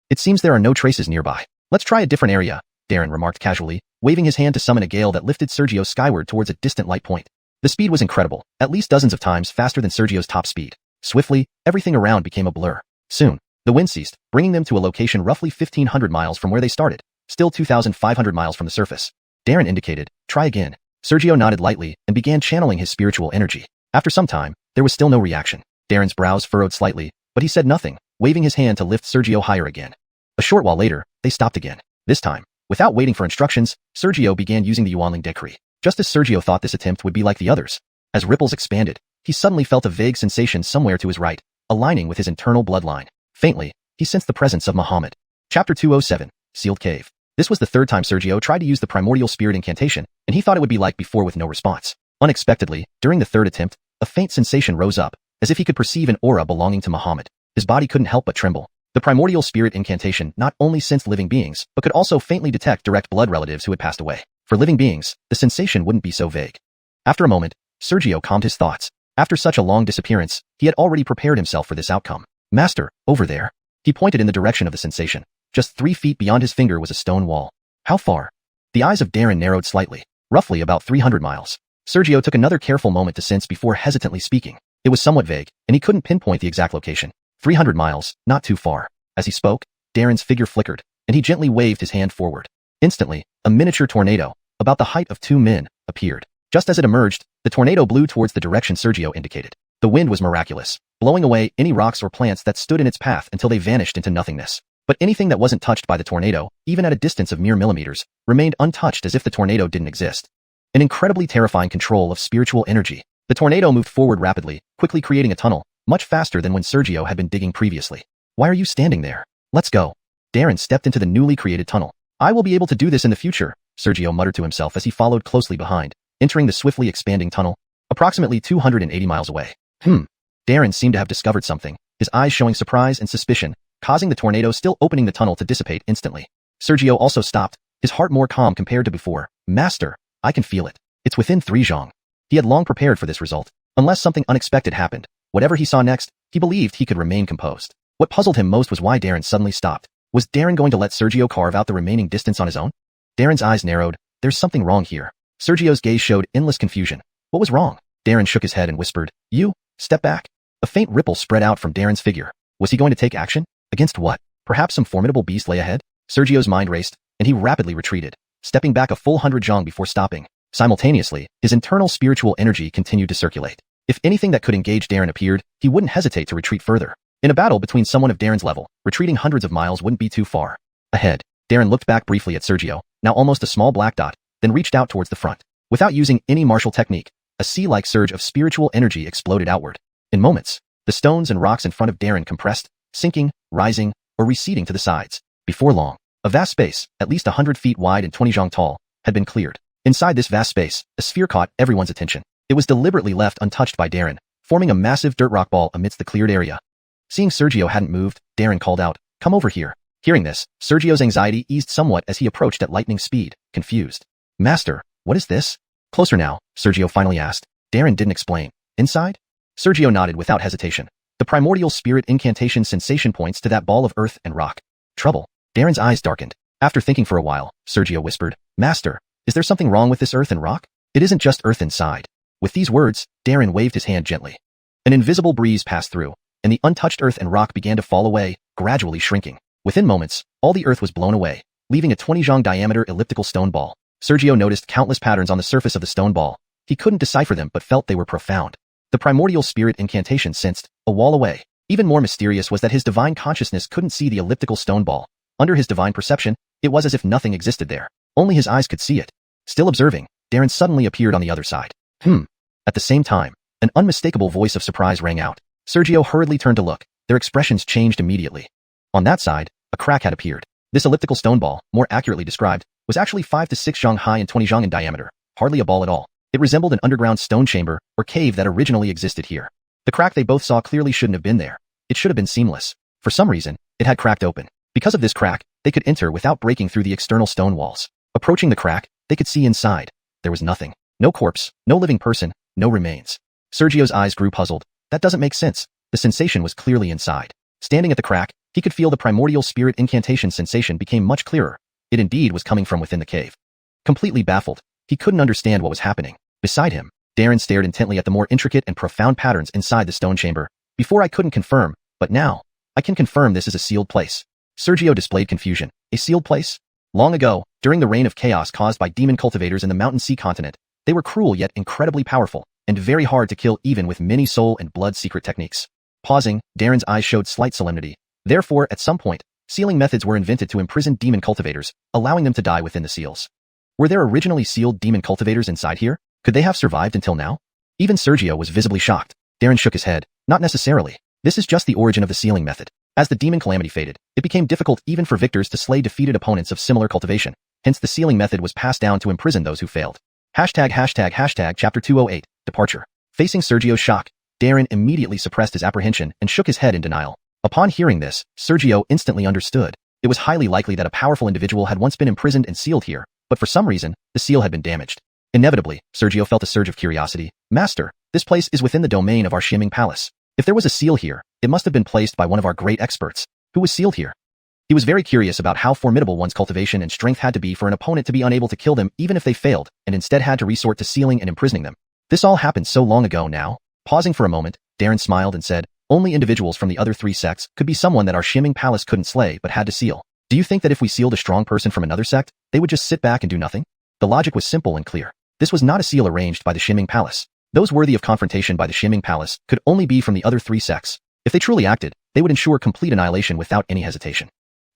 It seems there are no traces nearby. Let's try a different area, Darren remarked casually, waving his hand to summon a gale that lifted Sergio skyward towards a distant light point. The speed was incredible, at least dozens of times faster than Sergio's top speed. Swiftly, everything around became a blur. Soon, the wind ceased, bringing them to a location roughly 1,500 miles from where they started, still 2,500 miles from the surface. Darren indicated, try again. Sergio nodded lightly and began channeling his spiritual energy. After some time, there was still no reaction. Darren's brows furrowed slightly, but he said nothing, waving his hand to lift Sergio higher again. A short while later, they stopped again. This time, without waiting for instructions, Sergio began using the Yuanling decree. Just as Sergio thought this attempt would be like the others. As ripples expanded, he suddenly felt a vague sensation somewhere to his right, aligning with his internal bloodline. Faintly, he sensed the presence of Muhammad. Chapter 207, Sealed Cave. This was the third time Sergio tried to use the primordial spirit incantation, and he thought it would be like before with no response. Unexpectedly, during the third attempt, a faint sensation rose up, as if he could perceive an aura belonging to Muhammad. His body couldn't help but tremble. The primordial spirit incantation not only sensed living beings, but could also faintly detect direct blood relatives who had passed away. For living beings, the sensation wouldn't be so vague. After a moment, Sergio calmed his thoughts. After such a long disappearance, he had already prepared himself for this outcome. Master, over there. He pointed in the direction of the sensation. Just 3 feet beyond his finger was a stone wall. How far? The eyes of Darren narrowed slightly. Roughly about 300 miles. Sergio took another careful moment to sense before hesitantly speaking. It was somewhat vague, and he couldn't pinpoint the exact location. 300 miles, not too far. As he spoke, Darren's figure flickered, and he gently waved his hand forward. Instantly, a miniature tornado, about the height of 2 men, appeared. Just as it emerged, the tornado blew towards the direction Sergio indicated. The wind was miraculous, blowing away any rocks or plants that stood in its path until they vanished into nothingness. But anything that wasn't touched by the tornado, even at a distance of mere millimeters, remained untouched as if the tornado didn't exist. An incredibly terrifying control of spiritual energy. The tornado moved forward rapidly, quickly creating a tunnel, much faster than when Sergio had been digging previously. Why are you standing there? Let's go. Darren stepped into the newly created tunnel. I will be able to do this in the future, Sergio muttered to himself as he followed closely behind, entering the swiftly expanding tunnel, approximately 280 miles away. Darren seemed to have discovered something, his eyes showing surprise and suspicion, causing the tornado still opening the tunnel to dissipate instantly. Sergio also stopped, his heart more calm compared to before. Master, I can feel it. It's within 3 zhong. He had long prepared for this result. Unless something unexpected happened, whatever he saw next, he believed he could remain composed. What puzzled him most was why Darren suddenly stopped. Was Darren going to let Sergio carve out the remaining distance on his own? Darren's eyes narrowed. There's something wrong here. Sergio's gaze showed endless confusion. What was wrong? Darren shook his head and whispered, You, step back. A faint ripple spread out from Darren's figure. Was he going to take action? Against what? Perhaps some formidable beast lay ahead? Sergio's mind raced, and he rapidly retreated, stepping back a full 100 zhong before stopping. Simultaneously, his internal spiritual energy continued to circulate. If anything that could engage Darren appeared, he wouldn't hesitate to retreat further. In a battle between someone of Darren's level, retreating hundreds of miles wouldn't be too far. Ahead, Darren looked back briefly at Sergio, now almost a small black dot, then reached out towards the front. Without using any martial technique, a sea-like surge of spiritual energy exploded outward. In moments, the stones and rocks in front of Darren compressed, sinking, rising, or receding to the sides. Before long, a vast space, at least 100 feet wide and 20 zhong tall, had been cleared. Inside this vast space, a sphere caught everyone's attention. It was deliberately left untouched by Darren, forming a massive dirt rock ball amidst the cleared area. Seeing Sergio hadn't moved, Darren called out, Come over here. Hearing this, Sergio's anxiety eased somewhat as he approached at lightning speed, confused. Master, what is this? Closer now, Sergio finally asked. Darren didn't explain. Inside? Sergio nodded without hesitation. The primordial spirit incantation sensation points to that ball of earth and rock. Trouble. Darren's eyes darkened. After thinking for a while, Sergio whispered, Master, is there something wrong with this earth and rock? It isn't just earth inside. With these words, Darren waved his hand gently. An invisible breeze passed through, and the untouched earth and rock began to fall away, gradually shrinking. Within moments, all the earth was blown away, leaving a 20 zhong diameter elliptical stone ball. Sergio noticed countless patterns on the surface of the stone ball. He couldn't decipher them but felt they were profound. The primordial spirit incantation sensed, a wall away. Even more mysterious was that his divine consciousness couldn't see the elliptical stone ball. Under his divine perception, it was as if nothing existed there. Only his eyes could see it. Still observing, Darren suddenly appeared on the other side. At the same time, an unmistakable voice of surprise rang out. Sergio hurriedly turned to look. Their expressions changed immediately. On that side, a crack had appeared. This elliptical stone ball, more accurately described, was actually 5 to 6 zhong high and 20 zhong in diameter, hardly a ball at all. It resembled an underground stone chamber or cave that originally existed here. The crack they both saw clearly shouldn't have been there. It should have been seamless. For some reason, it had cracked open. Because of this crack, they could enter without breaking through the external stone walls. Approaching the crack, they could see inside. There was nothing. No corpse, no living person, no remains. Sergio's eyes grew puzzled. That doesn't make sense. The sensation was clearly inside. Standing at the crack, he could feel the primordial spirit incantation sensation became much clearer. It indeed was coming from within the cave. Completely baffled, he couldn't understand what was happening. Beside him, Darren stared intently at the more intricate and profound patterns inside the stone chamber. Before I couldn't confirm, but now, I can confirm this is a sealed place. Sergio displayed confusion. A sealed place? Long ago, during the reign of chaos caused by demon cultivators in the Mountain Sea continent, they were cruel yet incredibly powerful, and very hard to kill even with many soul and blood secret techniques. Pausing, Darren's eyes showed slight solemnity. Therefore, at some point, sealing methods were invented to imprison demon cultivators, allowing them to die within the seals. Were there originally sealed demon cultivators inside here? Could they have survived until now? Even Sergio was visibly shocked. Darren shook his head. Not necessarily. This is just the origin of the sealing method. As the demon calamity faded, it became difficult even for victors to slay defeated opponents of similar cultivation. Hence the sealing method was passed down to imprison those who failed. ####Chapter 208, Departure. Facing Sergio's shock, Darren immediately suppressed his apprehension and shook his head in denial. Upon hearing this, Sergio instantly understood. It was highly likely that a powerful individual had once been imprisoned and sealed here, but for some reason, the seal had been damaged. Inevitably, Sergio felt a surge of curiosity. Master, this place is within the domain of our Xianxia Palace. If there was a seal here, it must have been placed by one of our great experts. Who was sealed here? He was very curious about how formidable one's cultivation and strength had to be for an opponent to be unable to kill them even if they failed, and instead had to resort to sealing and imprisoning them. This all happened so long ago now. Pausing for a moment, Darren smiled and said, only individuals from the other 3 sects could be someone that our Xianxia Palace couldn't slay but had to seal. Do you think that if we sealed a strong person from another sect, they would just sit back and do nothing? The logic was simple and clear. This was not a seal arranged by the Xianxia Palace. Those worthy of confrontation by the Xianxia Palace could only be from the other 3 sects. If they truly acted, they would ensure complete annihilation without any hesitation.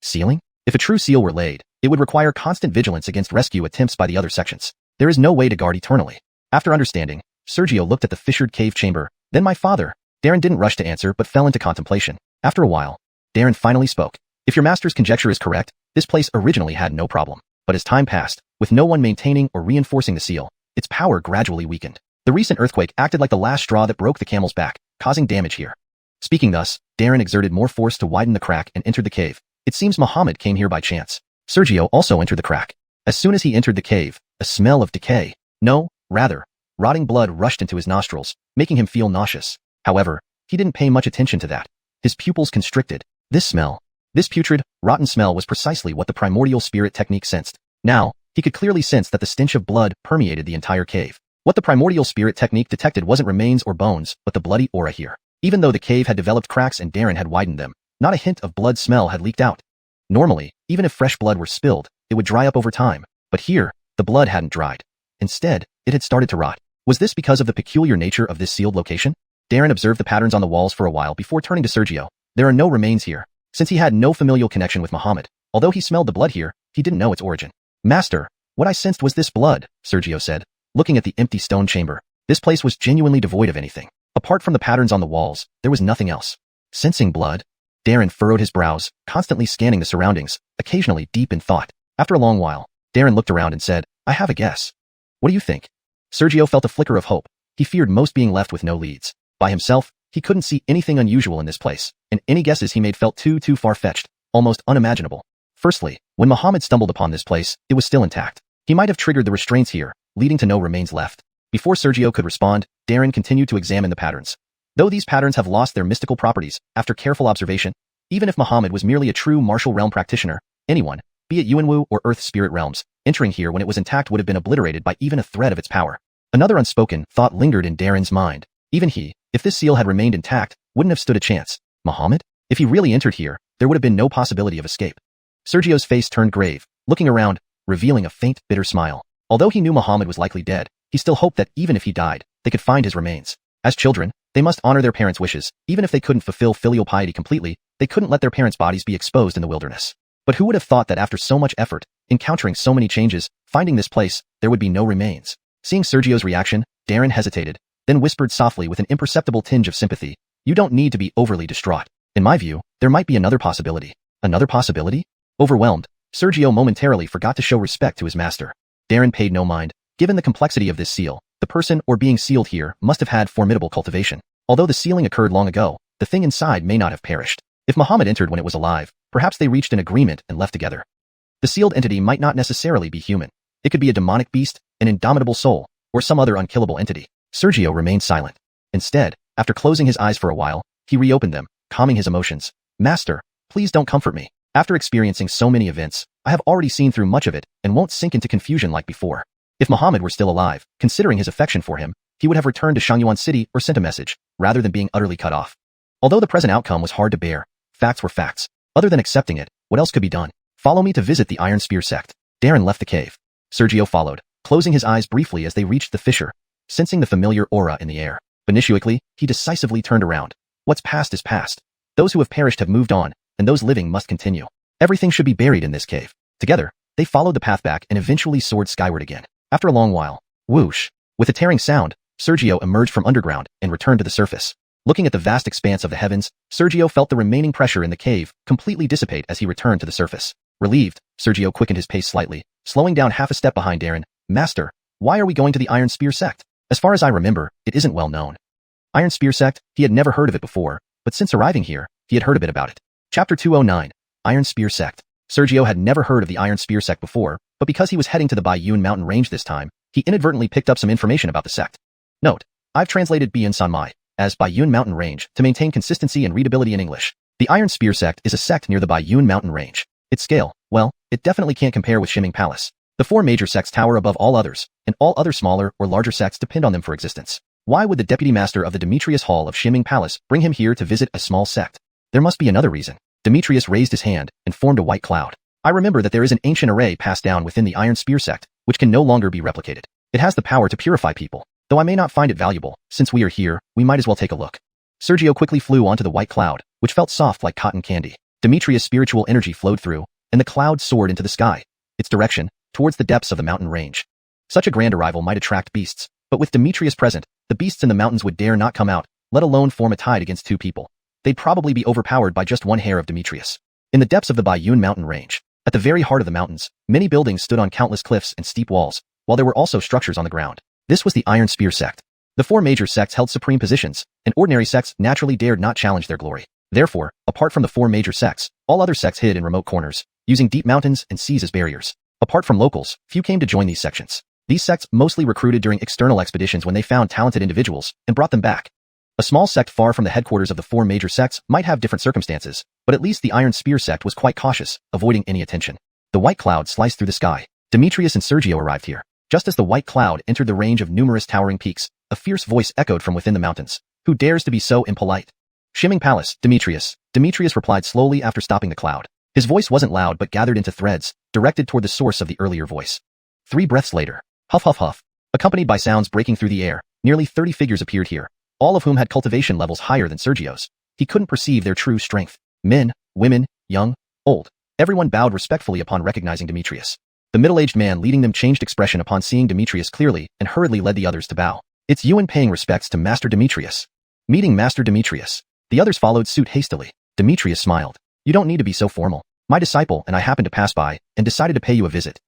Sealing? If a true seal were laid, it would require constant vigilance against rescue attempts by the other sections. There is no way to guard eternally. After understanding, Sergio looked at the fissured cave chamber. Then my father. Darren didn't rush to answer but fell into contemplation. After a while, Darren finally spoke. If your master's conjecture is correct, this place originally had no problem. But as time passed, with no one maintaining or reinforcing the seal, its power gradually weakened. The recent earthquake acted like the last straw that broke the camel's back, causing damage here. Speaking thus, Darren exerted more force to widen the crack and entered the cave. It seems Muhammad came here by chance. Sergio also entered the crack. As soon as he entered the cave, a smell of decay, rotting blood rushed into his nostrils, making him feel nauseous. However, he didn't pay much attention to that. His pupils constricted. This putrid, rotten smell was precisely what the primordial spirit technique sensed. Now, he could clearly sense that the stench of blood permeated the entire cave. What the primordial spirit technique detected wasn't remains or bones, but the bloody aura here. Even though the cave had developed cracks and Darren had widened them, not a hint of blood smell had leaked out. Normally, even if fresh blood were spilled, it would dry up over time. But here, the blood hadn't dried. Instead, it had started to rot. Was this because of the peculiar nature of this sealed location? Darren observed the patterns on the walls for a while before turning to Sergio. There are no remains here. Since he had no familial connection with Muhammad, although he smelled the blood here, he didn't know its origin. Master, what I sensed was this blood, Sergio said, looking at the empty stone chamber. This place was genuinely devoid of anything. Apart from the patterns on the walls, there was nothing else. Sensing blood? Darren furrowed his brows, constantly scanning the surroundings, occasionally deep in thought. After a long while, Darren looked around and said, I have a guess. What do you think? Sergio felt a flicker of hope. He feared most being left with no leads. By himself, he couldn't see anything unusual in this place, and any guesses he made felt too far-fetched, almost unimaginable. Firstly, when Muhammad stumbled upon this place, it was still intact. He might have triggered the restraints here, leading to no remains left. Before Sergio could respond, Darren continued to examine the patterns. Though these patterns have lost their mystical properties, after careful observation, even if Muhammad was merely a true martial realm practitioner, anyone, be it Yuanwu or Earth Spirit realms, entering here when it was intact would have been obliterated by even a thread of its power. Another unspoken thought lingered in Darren's mind. Even he, if this seal had remained intact, wouldn't have stood a chance. Muhammad? If he really entered here, there would have been no possibility of escape. Sergio's face turned grave, looking around, revealing a faint, bitter smile. Although he knew Muhammad was likely dead, he still hoped that even if he died, they could find his remains. As children, they must honor their parents' wishes. Even if they couldn't fulfill filial piety completely, they couldn't let their parents' bodies be exposed in the wilderness. But who would have thought that after so much effort, encountering so many changes, finding this place, there would be no remains? Seeing Sergio's reaction, Darren hesitated, then whispered softly with an imperceptible tinge of sympathy, You don't need to be overly distraught. In my view, there might be another possibility. Another possibility? Overwhelmed, Sergio momentarily forgot to show respect to his master. Darren paid no mind. Given the complexity of this seal, the person or being sealed here must have had formidable cultivation. Although the sealing occurred long ago, the thing inside may not have perished. If Muhammad entered when it was alive, perhaps they reached an agreement and left together. The sealed entity might not necessarily be human. It could be a demonic beast, an indomitable soul, or some other unkillable entity. Sergio remained silent. Instead, after closing his eyes for a while, he reopened them, calming his emotions. Master, please don't comfort me. After experiencing so many events, I have already seen through much of it and won't sink into confusion like before. If Muhammad were still alive, considering his affection for him, he would have returned to Shengyuan City or sent a message, rather than being utterly cut off. Although the present outcome was hard to bear, facts were facts. Other than accepting it, what else could be done? Follow me to visit the Iron Spear sect. Darren left the cave. Sergio followed, closing his eyes briefly as they reached the fissure, sensing the familiar aura in the air. Initially, he decisively turned around. What's past is past. Those who have perished have moved on, and those living must continue. Everything should be buried in this cave. Together, they followed the path back and eventually soared skyward again. After a long while, whoosh, with a tearing sound, Sergio emerged from underground and returned to the surface. Looking at the vast expanse of the heavens, Sergio felt the remaining pressure in the cave completely dissipate as he returned to the surface. Relieved, Sergio quickened his pace slightly, slowing down half a step behind Darren. Master, why are we going to the Iron Spear sect? As far as I remember, it isn't well known. Iron Spear sect, he had never heard of it before, but since arriving here, he had heard a bit about it. Chapter 209, Iron Spear sect. Sergio had never heard of the Iron Spear sect before, but because he was heading to the Guiyuan Mountain range this time, he inadvertently picked up some information about the sect. Note, I've translated Bian Sanmai as Guiyuan Mountain range to maintain consistency and readability in English. The Iron Spear sect is a sect near the Guiyuan Mountain range. Its scale, well, it definitely can't compare with Xianxia Palace. The 4 major sects tower above all others, and all other smaller or larger sects depend on them for existence. Why would the deputy master of the Demetrius Hall of Xianxia Palace bring him here to visit a small sect? There must be another reason. Demetrius raised his hand and formed a white cloud. I remember that there is an ancient array passed down within the Iron Spear sect, which can no longer be replicated. It has the power to purify people. Though I may not find it valuable, since we are here, we might as well take a look. Sergio quickly flew onto the white cloud, which felt soft like cotton candy. Demetrius' spiritual energy flowed through, and the cloud soared into the sky, its direction, towards the depths of the mountain range. Such a grand arrival might attract beasts, but with Demetrius present, the beasts in the mountains would dare not come out, let alone form a tide against two people. They'd probably be overpowered by just one hair of Demetrius. In the depths of the Guiyuan Mountain range, at the very heart of the mountains, many buildings stood on countless cliffs and steep walls, while there were also structures on the ground. This was the Iron Spear sect. The four major sects held supreme positions, and ordinary sects naturally dared not challenge their glory. Therefore, apart from the four major sects, all other sects hid in remote corners, using deep mountains and seas as barriers. Apart from locals, few came to join these sections. These sects mostly recruited during external expeditions when they found talented individuals and brought them back. A small sect far from the headquarters of the four major sects might have different circumstances, but at least the Iron Spear sect was quite cautious, avoiding any attention. The white cloud sliced through the sky. Demetrius and Sergio arrived here. Just as the white cloud entered the range of numerous towering peaks, a fierce voice echoed from within the mountains. Who dares to be so impolite? Shimming Palace, Demetrius. Demetrius replied slowly after stopping the cloud. His voice wasn't loud but gathered into threads, directed toward the source of the earlier voice. 3 breaths later, huff huff huff. Accompanied by sounds breaking through the air, nearly 30 figures appeared here, all of whom had cultivation levels higher than Sergio's. He couldn't perceive their true strength. Men, women, young, old. Everyone bowed respectfully upon recognizing Demetrius. The middle-aged man leading them changed expression upon seeing Demetrius clearly and hurriedly led the others to bow. It's Yuan paying respects to Master Demetrius. Meeting Master Demetrius. The others followed suit hastily. Demetrius smiled. You don't need to be so formal. My disciple and I happened to pass by and decided to pay you a visit.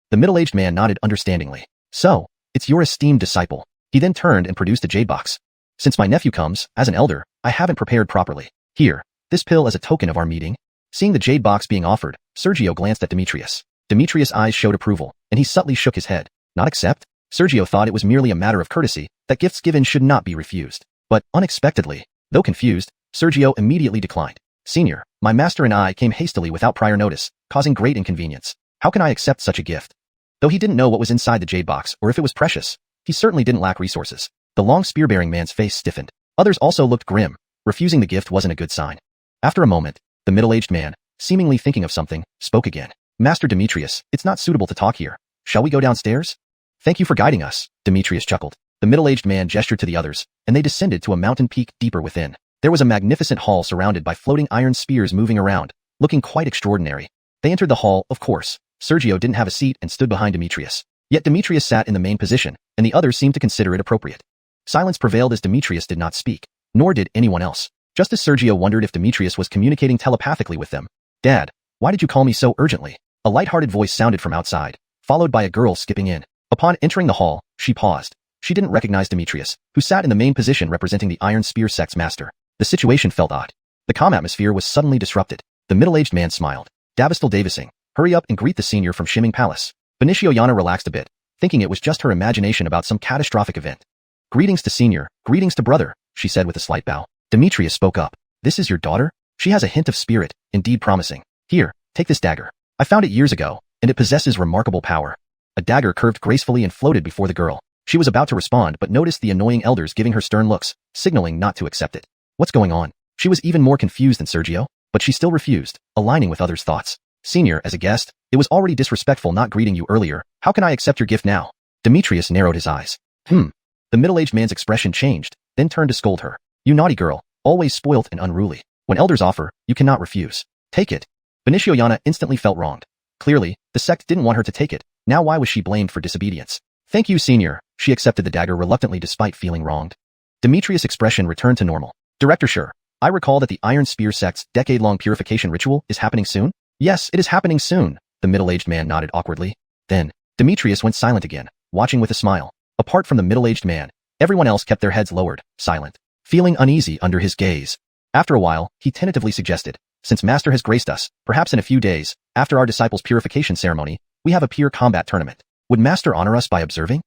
The middle-aged man nodded understandingly. So, it's your esteemed disciple. He then turned and produced a jade box. Since my nephew comes, as an elder, I haven't prepared properly. Here, this pill as a token of our meeting. Seeing the jade box being offered, Sergio glanced at Demetrius. Demetrius' eyes showed approval, and he subtly shook his head. Not accept? Sergio thought it was merely a matter of courtesy, that gifts given should not be refused. But, unexpectedly, though confused, Sergio immediately declined. Senior, my master and I came hastily without prior notice, causing great inconvenience. How can I accept such a gift? Though he didn't know what was inside the jade box or if it was precious, he certainly didn't lack resources. The long spear-bearing man's face stiffened. Others also looked grim. Refusing the gift wasn't a good sign. After a moment, the middle-aged man, seemingly thinking of something, spoke again. Master Demetrius, it's not suitable to talk here. Shall we go downstairs? Thank you for guiding us, Demetrius chuckled. The middle-aged man gestured to the others, and they descended to a mountain peak deeper within. There was a magnificent hall surrounded by floating iron spears moving around, looking quite extraordinary. They entered the hall, of course. Sergio didn't have a seat and stood behind Demetrius. Yet Demetrius sat in the main position, and the others seemed to consider it appropriate. Silence prevailed as Demetrius did not speak, nor did anyone else. Just as Sergio wondered if Demetrius was communicating telepathically with them. Dad, why did you call me so urgently? A light-hearted voice sounded from outside, followed by a girl skipping in. Upon entering the hall, she paused. She didn't recognize Demetrius, who sat in the main position representing the Iron Spear sect's master. The situation felt odd. The calm atmosphere was suddenly disrupted. The middle-aged man smiled. Davistal Davising, hurry up and greet the senior from Shimming Palace. Benicio Yana relaxed a bit, thinking it was just her imagination about some catastrophic event. Greetings to senior, greetings to brother, she said with a slight bow. Demetrius spoke up. This is your daughter? She has a hint of spirit, indeed promising. Here, take this dagger. I found it years ago, and it possesses remarkable power. A dagger curved gracefully and floated before the girl. She was about to respond but noticed the annoying elders giving her stern looks, signaling not to accept it. What's going on? She was even more confused than Sergio, but she still refused, aligning with others' thoughts. Senior, as a guest, it was already disrespectful not greeting you earlier. How can I accept your gift now? Demetrius narrowed his eyes. The middle-aged man's expression changed, then turned to scold her. You naughty girl, always spoilt and unruly. When elders offer, you cannot refuse. Take it. Benicio Yana instantly felt wronged. Clearly, the sect didn't want her to take it. Now why was she blamed for disobedience? Thank you, senior. She accepted the dagger reluctantly despite feeling wronged. Demetrius' expression returned to normal. Director Sure, I recall that the Iron Spear sect's decade-long purification ritual is happening soon? Yes, it is happening soon. The middle-aged man nodded awkwardly. Then, Demetrius went silent again, watching with a smile. Apart from the middle-aged man, everyone else kept their heads lowered, silent, feeling uneasy under his gaze. After a while, he tentatively suggested, since Master has graced us, perhaps in a few days, after our disciples' purification ceremony, we have a peer combat tournament. Would Master honor us by observing?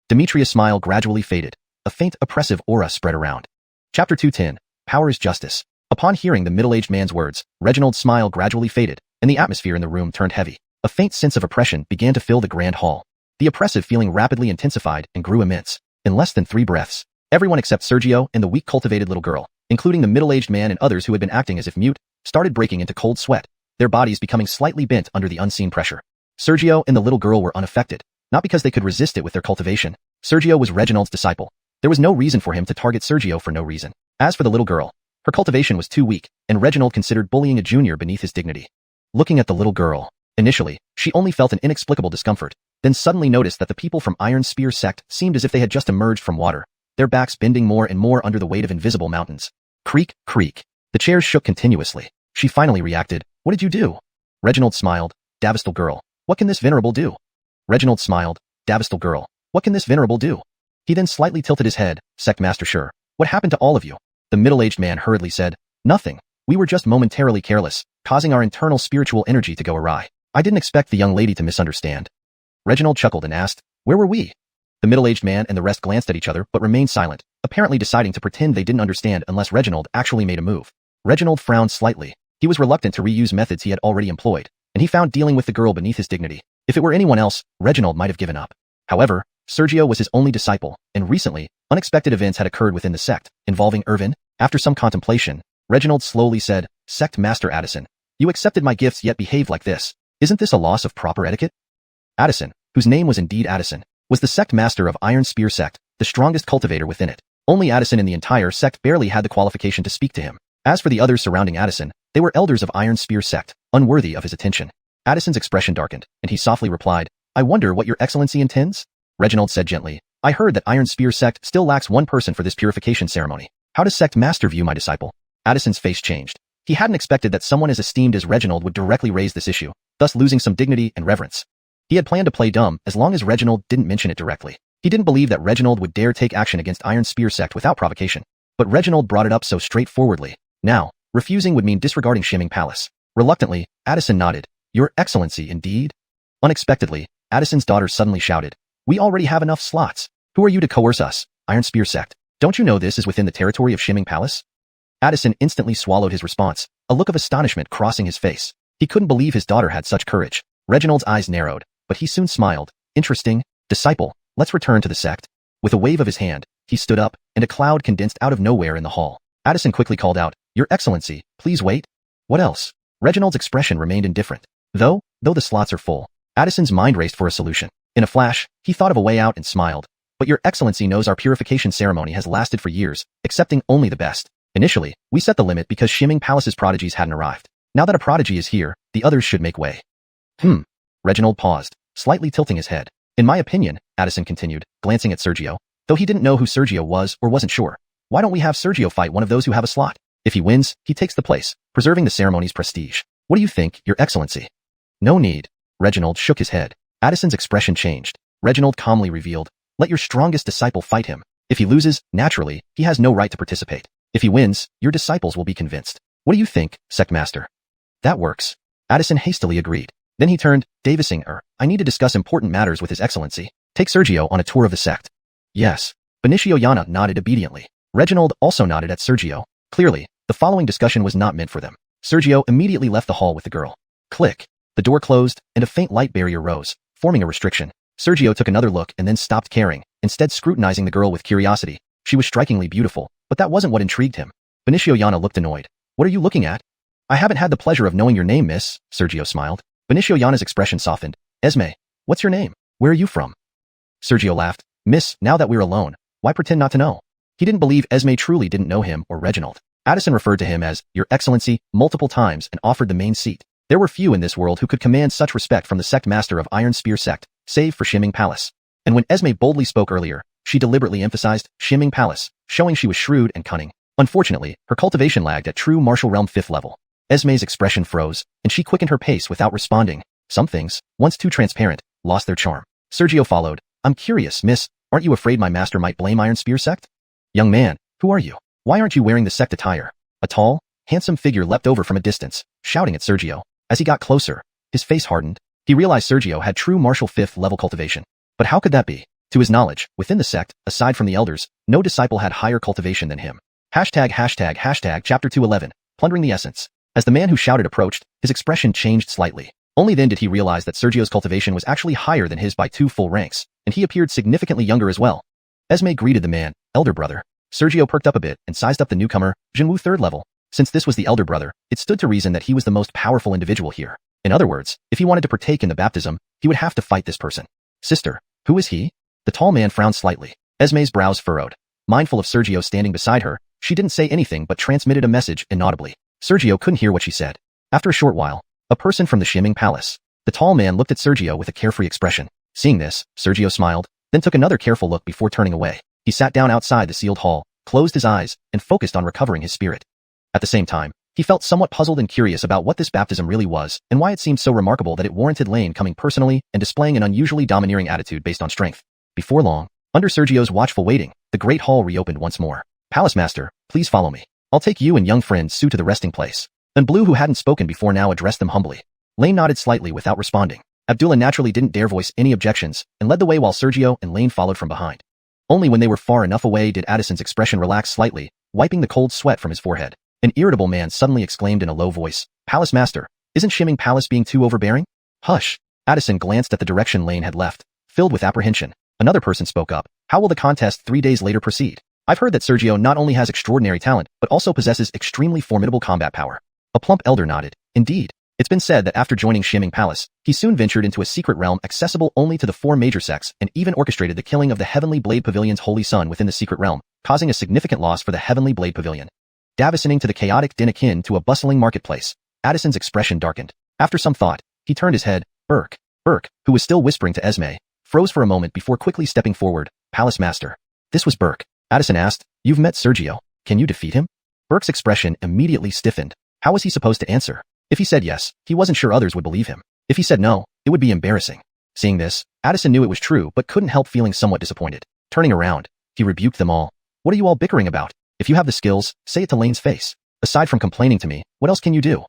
Demetrius' smile gradually faded. A faint, oppressive aura spread around. Chapter 210, Power is Justice. Upon hearing the middle-aged man's words, Reginald's smile gradually faded, and the atmosphere in the room turned heavy. A faint sense of oppression began to fill the grand hall. The oppressive feeling rapidly intensified and grew immense. In less than 3 breaths, everyone except Sergio and the weak cultivated little girl, including the middle-aged man and others who had been acting as if mute, started breaking into cold sweat, their bodies becoming slightly bent under the unseen pressure. Sergio and the little girl were unaffected, not because they could resist it with their cultivation. Sergio was Reginald's disciple. There was no reason for him to target Sergio for no reason. As for the little girl, her cultivation was too weak, and Reginald considered bullying a junior beneath his dignity. Looking at the little girl, initially, she only felt an inexplicable discomfort, then suddenly noticed that the people from Iron Spear sect seemed as if they had just emerged from water, their backs bending more and more under the weight of invisible mountains. Creak, creak. The chairs shook continuously. She finally reacted. What did you do? Reginald smiled. Davistal girl. What can this venerable do? Reginald smiled. Davistal girl. What can this venerable do? He then slightly tilted his head. Sect Master Sure. What happened to all of you? The middle-aged man hurriedly said. Nothing. We were just momentarily careless, causing our internal spiritual energy to go awry. I didn't expect the young lady to misunderstand. Reginald chuckled and asked, where were we? The middle-aged man and the rest glanced at each other but remained silent, apparently deciding to pretend they didn't understand unless Reginald actually made a move. Reginald frowned slightly. He was reluctant to reuse methods he had already employed, and he found dealing with the girl beneath his dignity. If it were anyone else, Reginald might have given up. However, Sergio was his only disciple, and recently, unexpected events had occurred within the sect, involving Irvin. After some contemplation, Reginald slowly said, Sect Master Addison, you accepted my gifts yet behaved like this. Isn't this a loss of proper etiquette? Addison, whose name was indeed Addison, was the sect master of Iron Spear sect, the strongest cultivator within it. Only Addison in the entire sect barely had the qualification to speak to him. As for the others surrounding Addison, they were elders of Iron Spear sect, unworthy of his attention. Addison's expression darkened, and he softly replied, I wonder what your excellency intends? Reginald said gently, I heard that Iron Spear sect still lacks one person for this purification ceremony. How does sect master view my disciple? Addison's face changed. He hadn't expected that someone as esteemed as Reginald would directly raise this issue, thus losing some dignity and reverence. He had planned to play dumb as long as Reginald didn't mention it directly. He didn't believe that Reginald would dare take action against Iron Spear sect without provocation. But Reginald brought it up so straightforwardly. Now, refusing would mean disregarding Shimming Palace. Reluctantly, Addison nodded. Your Excellency, indeed? Unexpectedly, Addison's daughter suddenly shouted. We already have enough slots. Who are you to coerce us, Iron Spear sect? Don't you know this is within the territory of Shimming Palace? Addison instantly swallowed his response, a look of astonishment crossing his face. He couldn't believe his daughter had such courage. Reginald's eyes narrowed, but he soon smiled. Interesting. Disciple, let's return to the sect. With a wave of his hand, he stood up, and a cloud condensed out of nowhere in the hall. Addison quickly called out, Your Excellency, please wait. What else? Reginald's expression remained indifferent. Though the slots are full, Addison's mind raced for a solution. In a flash, he thought of a way out and smiled. But Your Excellency knows our purification ceremony has lasted for years, accepting only the best. Initially, we set the limit because Shimming Palace's prodigies hadn't arrived. Now that a prodigy is here, the others should make way. Reginald paused, slightly tilting his head. In my opinion, Addison continued, glancing at Sergio, though he didn't know who Sergio was or wasn't sure. Why don't we have Sergio fight one of those who have a slot? If he wins, he takes the place, preserving the ceremony's prestige. What do you think, Your Excellency? No need. Reginald shook his head. Addison's expression changed. Reginald calmly revealed, let your strongest disciple fight him. If he loses, naturally, he has no right to participate. If he wins, your disciples will be convinced. What do you think, Sect Master? That works. Addison hastily agreed. Then he turned, Davison, I need to discuss important matters with His Excellency. Take Sergio on a tour of the sect. Yes. Benicio Yana nodded obediently. Reginald also nodded at Sergio. Clearly, the following discussion was not meant for them. Sergio immediately left the hall with the girl. Click. The door closed, and a faint light barrier rose, forming a restriction. Sergio took another look and then stopped caring, instead scrutinizing the girl with curiosity. She was strikingly beautiful, but that wasn't what intrigued him. Benicio Yana looked annoyed. What are you looking at? I haven't had the pleasure of knowing your name, miss, Sergio smiled. Benicio Yana's expression softened. Esme, what's your name? Where are you from? Sergio laughed. Miss, now that we're alone, why pretend not to know? He didn't believe Esme truly didn't know him or Reginald. Addison referred to him as Your Excellency multiple times and offered the main seat. There were few in this world who could command such respect from the sect master of Iron Spear sect, save for Shimming Palace. And when Esme boldly spoke earlier, she deliberately emphasized Shimming Palace, showing she was shrewd and cunning. Unfortunately, her cultivation lagged at true martial realm 5th level. Esme's expression froze, and she quickened her pace without responding. Some things, once too transparent, lost their charm. Sergio followed. I'm curious, miss, aren't you afraid my master might blame Iron Spear sect? Young man, who are you? Why aren't you wearing the sect attire? A tall, handsome figure leapt over from a distance, shouting at Sergio. As he got closer, his face hardened. He realized Sergio had true martial 5th level cultivation. But how could that be? To his knowledge, within the sect, aside from the elders, no disciple had higher cultivation than him. Chapter 211, Plundering the Essence. As the man who shouted approached, his expression changed slightly. Only then did he realize that Sergio's cultivation was actually higher than his by 2 full ranks, and he appeared significantly younger as well. Esme greeted the man, elder brother. Sergio perked up a bit and sized up the newcomer, Jinwu 3rd level. Since this was the elder brother, it stood to reason that he was the most powerful individual here. In other words, if he wanted to partake in the baptism, he would have to fight this person. Sister, who is he? The tall man frowned slightly. Esme's brows furrowed. Mindful of Sergio standing beside her, she didn't say anything but transmitted a message inaudibly. Sergio couldn't hear what she said. After a short while, a person from the Xianxia Palace. The tall man looked at Sergio with a carefree expression. Seeing this, Sergio smiled, then took another careful look before turning away. He sat down outside the sealed hall, closed his eyes, and focused on recovering his spirit. At the same time, he felt somewhat puzzled and curious about what this baptism really was and why it seemed so remarkable that it warranted Lane coming personally and displaying an unusually domineering attitude based on strength. Before long, under Sergio's watchful waiting, the great hall reopened once more. Palace Master, please follow me. I'll take you and young friend Sue to the resting place. And Blue, who hadn't spoken before, now addressed them humbly. Lane nodded slightly without responding. Abdullah naturally didn't dare voice any objections and led the way while Sergio and Lane followed from behind. Only when they were far enough away did Addison's expression relax slightly, wiping the cold sweat from his forehead. An irritable man suddenly exclaimed in a low voice, "Palace Master, isn't Xianxia Palace being too overbearing?" "Hush." Addison glanced at the direction Lane had left, filled with apprehension. Another person spoke up. "How will the contest 3 days later proceed? I've heard that Sergio not only has extraordinary talent, but also possesses extremely formidable combat power." A plump elder nodded. "Indeed. It's been said that after joining Xianxia Palace, he soon ventured into a secret realm accessible only to the 4 major sects and even orchestrated the killing of the Heavenly Blade Pavilion's holy son within the secret realm, causing a significant loss for the Heavenly Blade Pavilion." Davisoning to the chaotic din akin to a bustling marketplace, Addison's expression darkened. After some thought, he turned his head. Burke, who was still whispering to Esme, froze for a moment before quickly stepping forward. "Palace Master." This was Burke. Addison asked, "You've met Sergio. Can you defeat him?" Burke's expression immediately stiffened. How was he supposed to answer? If he said yes, he wasn't sure others would believe him. If he said no, it would be embarrassing. Seeing this, Addison knew it was true but couldn't help feeling somewhat disappointed. Turning around, he rebuked them all. "What are you all bickering about? If you have the skills, say it to Lane's face. Aside from complaining to me, what else can you do?"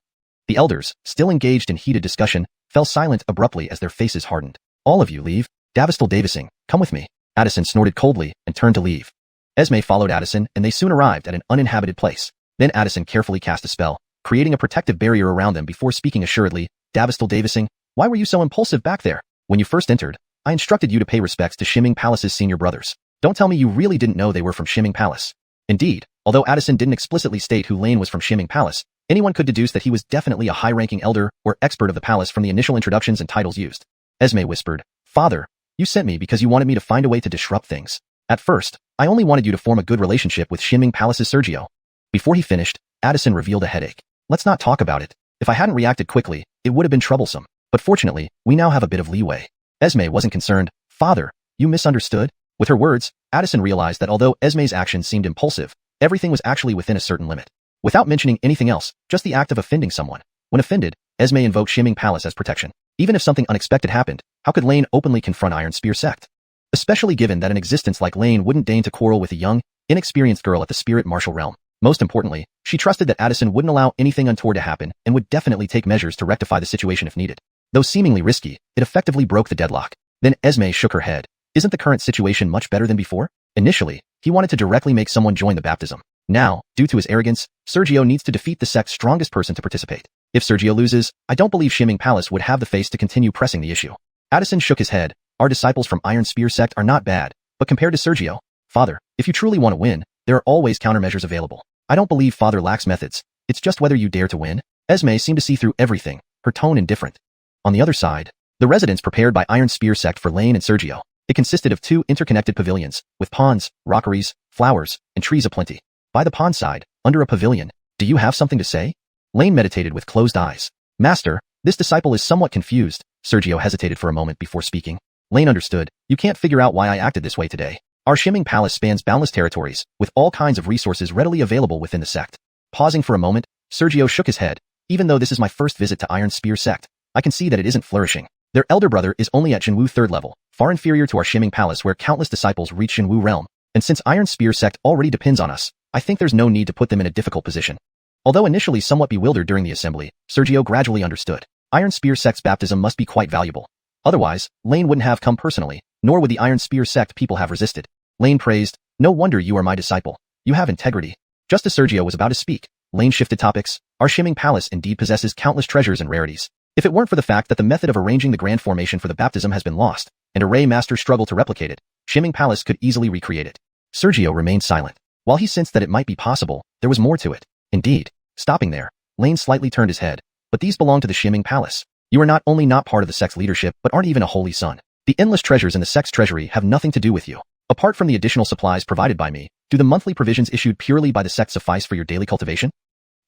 The elders, still engaged in heated discussion, fell silent abruptly as their faces hardened. "All of you leave. Davising, come with me." Addison snorted coldly and turned to leave. Esme followed Addison and they soon arrived at an uninhabited place. Then Addison carefully cast a spell, creating a protective barrier around them before speaking assuredly. Davising, why were you so impulsive back there? When you first entered, I instructed you to pay respects to Xianxia Palace's senior brothers. Don't tell me you really didn't know they were from Xianxia Palace." Indeed, although Addison didn't explicitly state who Lane was from Xianxia Palace, anyone could deduce that he was definitely a high-ranking elder or expert of the palace from the initial introductions and titles used. Esme whispered, "Father, you sent me because you wanted me to find a way to disrupt things. At first, I only wanted you to form a good relationship with Xianxia Palace's Sergio." Before he finished, Addison revealed a headache. "Let's not talk about it. If I hadn't reacted quickly, it would have been troublesome. But fortunately, we now have a bit of leeway." Esme wasn't concerned. "Father, you misunderstood?" With her words, Addison realized that although Esme's actions seemed impulsive, everything was actually within a certain limit. Without mentioning anything else, just the act of offending someone. When offended, Esme invoked Xianxia Palace as protection. Even if something unexpected happened, how could Lane openly confront Iron Spear sect? Especially given that an existence like Lane wouldn't deign to quarrel with a young, inexperienced girl at the spirit martial realm. Most importantly, she trusted that Addison wouldn't allow anything untoward to happen and would definitely take measures to rectify the situation if needed. Though seemingly risky, it effectively broke the deadlock. Then Esme shook her head. Isn't the current situation much better than before? Initially, he wanted to directly make someone join the baptism. Now, due to his arrogance, Sergio needs to defeat the sect's strongest person to participate. If Sergio loses, I don't believe Xianxia Palace would have the face to continue pressing the issue. Addison shook his head. Our disciples from Iron Spear sect are not bad, but compared to Sergio, Father, if you truly want to win, there are always countermeasures available. I don't believe Father lacks methods. It's just whether you dare to win. Esme seemed to see through everything, her tone indifferent. On the other side, the residence prepared by Iron Spear sect for Lane and Sergio. It consisted of 2 interconnected pavilions, with ponds, rockeries, flowers, and trees aplenty. By the pond side, under a pavilion, "Do you have something to say?" Lane meditated with closed eyes. "Master, this disciple is somewhat confused." Sergio hesitated for a moment before speaking. Lane understood. "You can't figure out why I acted this way today. Our Xianxia Palace spans boundless territories, with all kinds of resources readily available within the sect." Pausing for a moment, Sergio shook his head. "Even though this is my first visit to Iron Spear sect, I can see that it isn't flourishing. Their elder brother is only at Jinwu 3rd level, far inferior to our Xianxia Palace where countless disciples reach Jinwu realm. And since Iron Spear sect already depends on us, I think there's no need to put them in a difficult position." Although initially somewhat bewildered during the assembly, Sergio gradually understood. Iron Spear sect's baptism must be quite valuable. Otherwise, Lane wouldn't have come personally, nor would the Iron Spear sect people have resisted. Lane praised, "No wonder you are my disciple. You have integrity." Just as Sergio was about to speak, Lane shifted topics. "Our Xianxia Palace indeed possesses countless treasures and rarities. If it weren't for the fact that the method of arranging the grand formation for the baptism has been lost, and array masters struggle to replicate it, Xianxia Palace could easily recreate it." Sergio remained silent. While he sensed that it might be possible, there was more to it. Indeed, stopping there, Lane slightly turned his head. "But these belong to the Xianxia Palace. You are not only not part of the sect's leadership, but aren't even a holy son. The endless treasures in the sect's treasury have nothing to do with you. Apart from the additional supplies provided by me, do the monthly provisions issued purely by the sect suffice for your daily cultivation?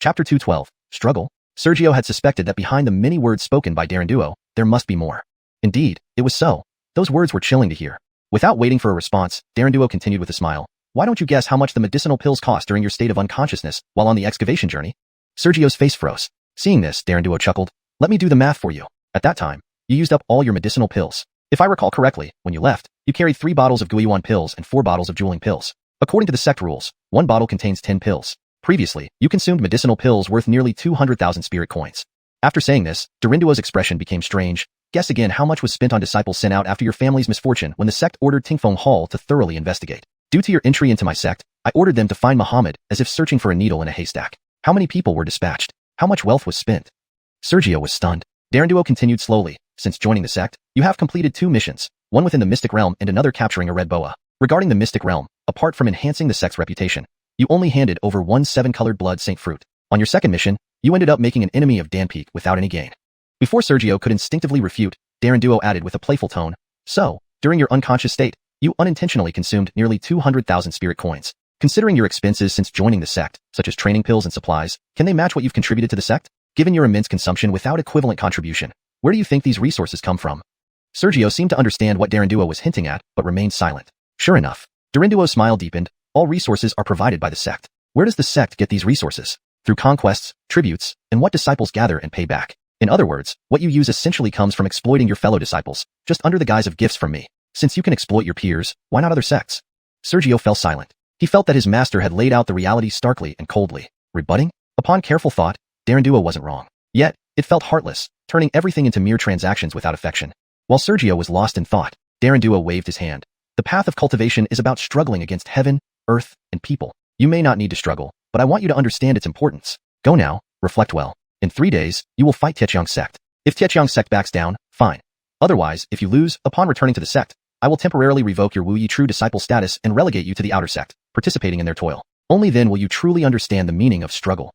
Chapter 212. Struggle. Sergio had suspected that behind the many words spoken by Darenduo, there must be more. Indeed, it was so. Those words were chilling to hear. Without waiting for a response, Darenduo continued with a smile. Why don't you guess how much the medicinal pills cost during your state of unconsciousness while on the excavation journey? Sergio's face froze. Seeing this, Darenduo chuckled. Let me do the math for you. At that time, you used up all your medicinal pills. If I recall correctly, when you left, you carried 3 bottles of Guiyuan pills and 4 bottles of jeweling pills. According to the sect rules, 1 bottle contains 10 pills. Previously, you consumed medicinal pills worth nearly 200,000 spirit coins. After saying this, Darenduo's expression became strange. Guess again how much was spent on disciples sent out after your family's misfortune when the sect ordered Tingfeng Hall to thoroughly investigate. Due to your entry into my sect, I ordered them to find Muhammad as if searching for a needle in a haystack. How many people were dispatched? How much wealth was spent? Sergio was stunned. Darenduo continued slowly. Since joining the sect, you have completed 2 missions, one within the Mystic Realm and another capturing a red boa. Regarding the Mystic Realm, apart from enhancing the sect's reputation, you only handed over 1 7-colored blood saint fruit. On your second mission, you ended up making an enemy of Danpeak without any gain. Before Sergio could instinctively refute, Darenduo added with a playful tone, so, during your unconscious state, you unintentionally consumed nearly 200,000 spirit coins. Considering your expenses since joining the sect, such as training pills and supplies, can they match what you've contributed to the sect? Given your immense consumption without equivalent contribution, where do you think these resources come from? Sergio seemed to understand what Darenduo was hinting at, but remained silent. Sure enough, Darenduo's smile deepened. All resources are provided by the sect. Where does the sect get these resources? Through conquests, tributes, and what disciples gather and pay back. In other words, what you use essentially comes from exploiting your fellow disciples, just under the guise of gifts from me. Since you can exploit your peers, why not other sects? Sergio fell silent. He felt that his master had laid out the reality starkly and coldly. Rebutting? Upon careful thought, Darenduo wasn't wrong. Yet, it felt heartless, turning everything into mere transactions without affection. While Sergio was lost in thought, Darenduo waved his hand. The path of cultivation is about struggling against heaven, earth, and people. You may not need to struggle, but I want you to understand its importance. Go now, reflect well. In 3 days, you will fight Xianxia sect. If Xianxia sect backs down, fine. Otherwise, if you lose, upon returning to the sect, I will temporarily revoke your Wuyi true disciple status and relegate you to the outer sect, participating in their toil. Only then will you truly understand the meaning of struggle.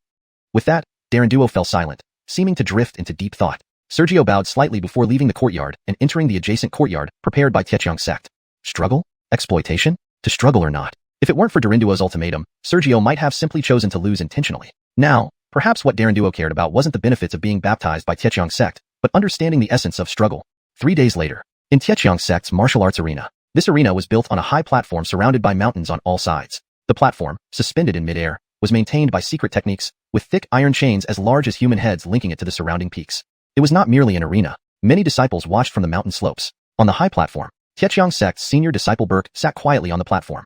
With that, Darenduo fell silent, seeming to drift into deep thought. Sergio bowed slightly before leaving the courtyard and entering the adjacent courtyard prepared by Xianxia sect. Struggle? Exploitation? To struggle or not? If it weren't for Darenduo's ultimatum, Sergio might have simply chosen to lose intentionally. Now, perhaps what Darenduo cared about wasn't the benefits of being baptized by Xianxia sect, but understanding the essence of struggle. 3 days later, in Xianxia sect's martial arts arena. This arena was built on a high platform surrounded by mountains on all sides. The platform, suspended in midair, was maintained by secret techniques, with thick iron chains as large as human heads linking it to the surrounding peaks. It was not merely an arena. Many disciples watched from the mountain slopes. On the high platform, Xianxia sect's senior disciple Burke sat quietly on the platform.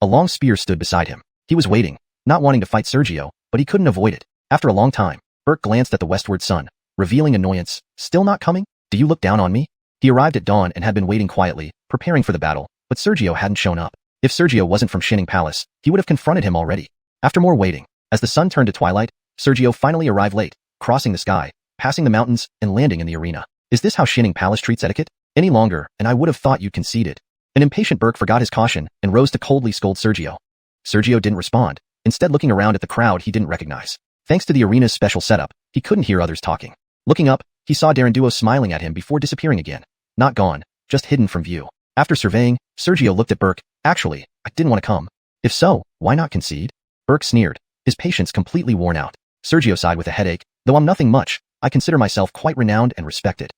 A long spear stood beside him. He was waiting, not wanting to fight Sergio, but he couldn't avoid it. After a long time, Burke glanced at the westward sun, revealing annoyance. Still not coming? Do you look down on me? He arrived at dawn and had been waiting quietly, preparing for the battle, but Sergio hadn't shown up. If Sergio wasn't from Shining Palace, he would have confronted him already. After more waiting, as the sun turned to twilight, Sergio finally arrived late, crossing the sky, passing the mountains, and landing in the arena. Is this how Shining Palace treats etiquette? Any longer, and I would have thought you'd conceded. An impatient Burke forgot his caution and rose to coldly scold Sergio. Sergio didn't respond, instead looking around at the crowd he didn't recognize. Thanks to the arena's special setup, he couldn't hear others talking. Looking up, he saw Darenduo smiling at him before disappearing again. Not gone, just hidden from view. After surveying, Sergio looked at Burke. Actually, I didn't want to come. If so, why not concede? Burke sneered, his patience completely worn out. Sergio sighed with a headache. Though I'm nothing much, I consider myself quite renowned and respected.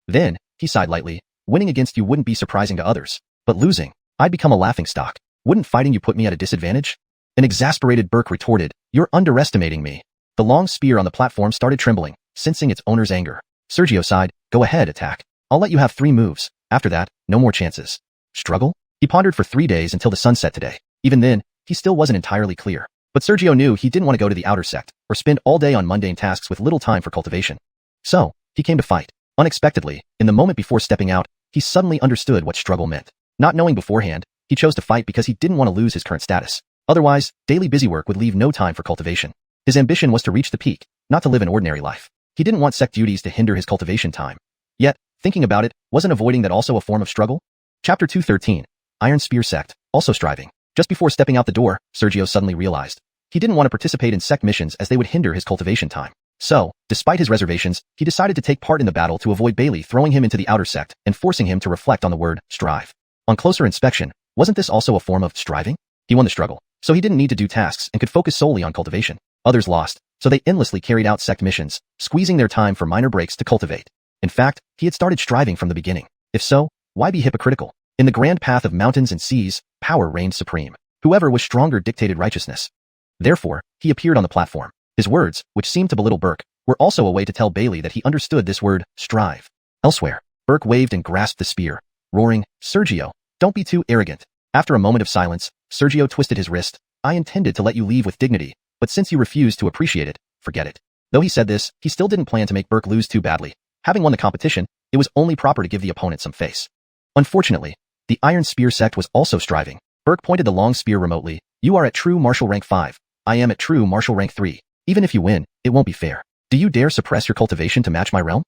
Then, he sighed lightly. Winning against you wouldn't be surprising to others. But losing, I'd become a laughingstock. Wouldn't fighting you put me at a disadvantage? An exasperated Burke retorted, you're underestimating me. The long spear on the platform started trembling, sensing its owner's anger. Sergio sighed, go ahead, attack. I'll let you have 3 moves. After that, no more chances. Struggle? He pondered for 3 days until the sun set today. Even then, he still wasn't entirely clear. But Sergio knew he didn't want to go to the outer sect, or spend all day on mundane tasks with little time for cultivation. So, he came to fight. Unexpectedly, in the moment before stepping out, he suddenly understood what struggle meant. Not knowing beforehand, he chose to fight because he didn't want to lose his current status. Otherwise, daily busy work would leave no time for cultivation. His ambition was to reach the peak, not to live an ordinary life. He didn't want sect duties to hinder his cultivation time. Yet, thinking about it, wasn't avoiding that also a form of struggle? Chapter 213. Iron Spear Sect, also striving. Just before stepping out the door, Sergio suddenly realized. He didn't want to participate in sect missions as they would hinder his cultivation time. So, despite his reservations, he decided to take part in the battle to avoid Bailey throwing him into the outer sect and forcing him to reflect on the word strive. On closer inspection, wasn't this also a form of striving? He won the struggle, so he didn't need to do tasks and could focus solely on cultivation. Others lost, so they endlessly carried out sect missions, squeezing their time for minor breaks to cultivate. In fact, he had started striving from the beginning. If so, why be hypocritical? In the grand path of mountains and seas, power reigned supreme. Whoever was stronger dictated righteousness. Therefore, he appeared on the platform. His words, which seemed to belittle Burke, were also a way to tell Bailey that he understood this word, strive. Elsewhere, Burke waved and grasped the spear, roaring, "Sergio, don't be too arrogant." After a moment of silence, Sergio twisted his wrist. "I intended to let you leave with dignity, but since you refused to appreciate it, forget it." Though he said this, he still didn't plan to make Burke lose too badly. Having won the competition, it was only proper to give the opponent some face. Unfortunately, the Iron Spear sect was also striving. Burke pointed the long spear remotely. "You are at true martial rank 5. I am at true martial rank 3. Even if you win, it won't be fair. Do you dare suppress your cultivation to match my realm?"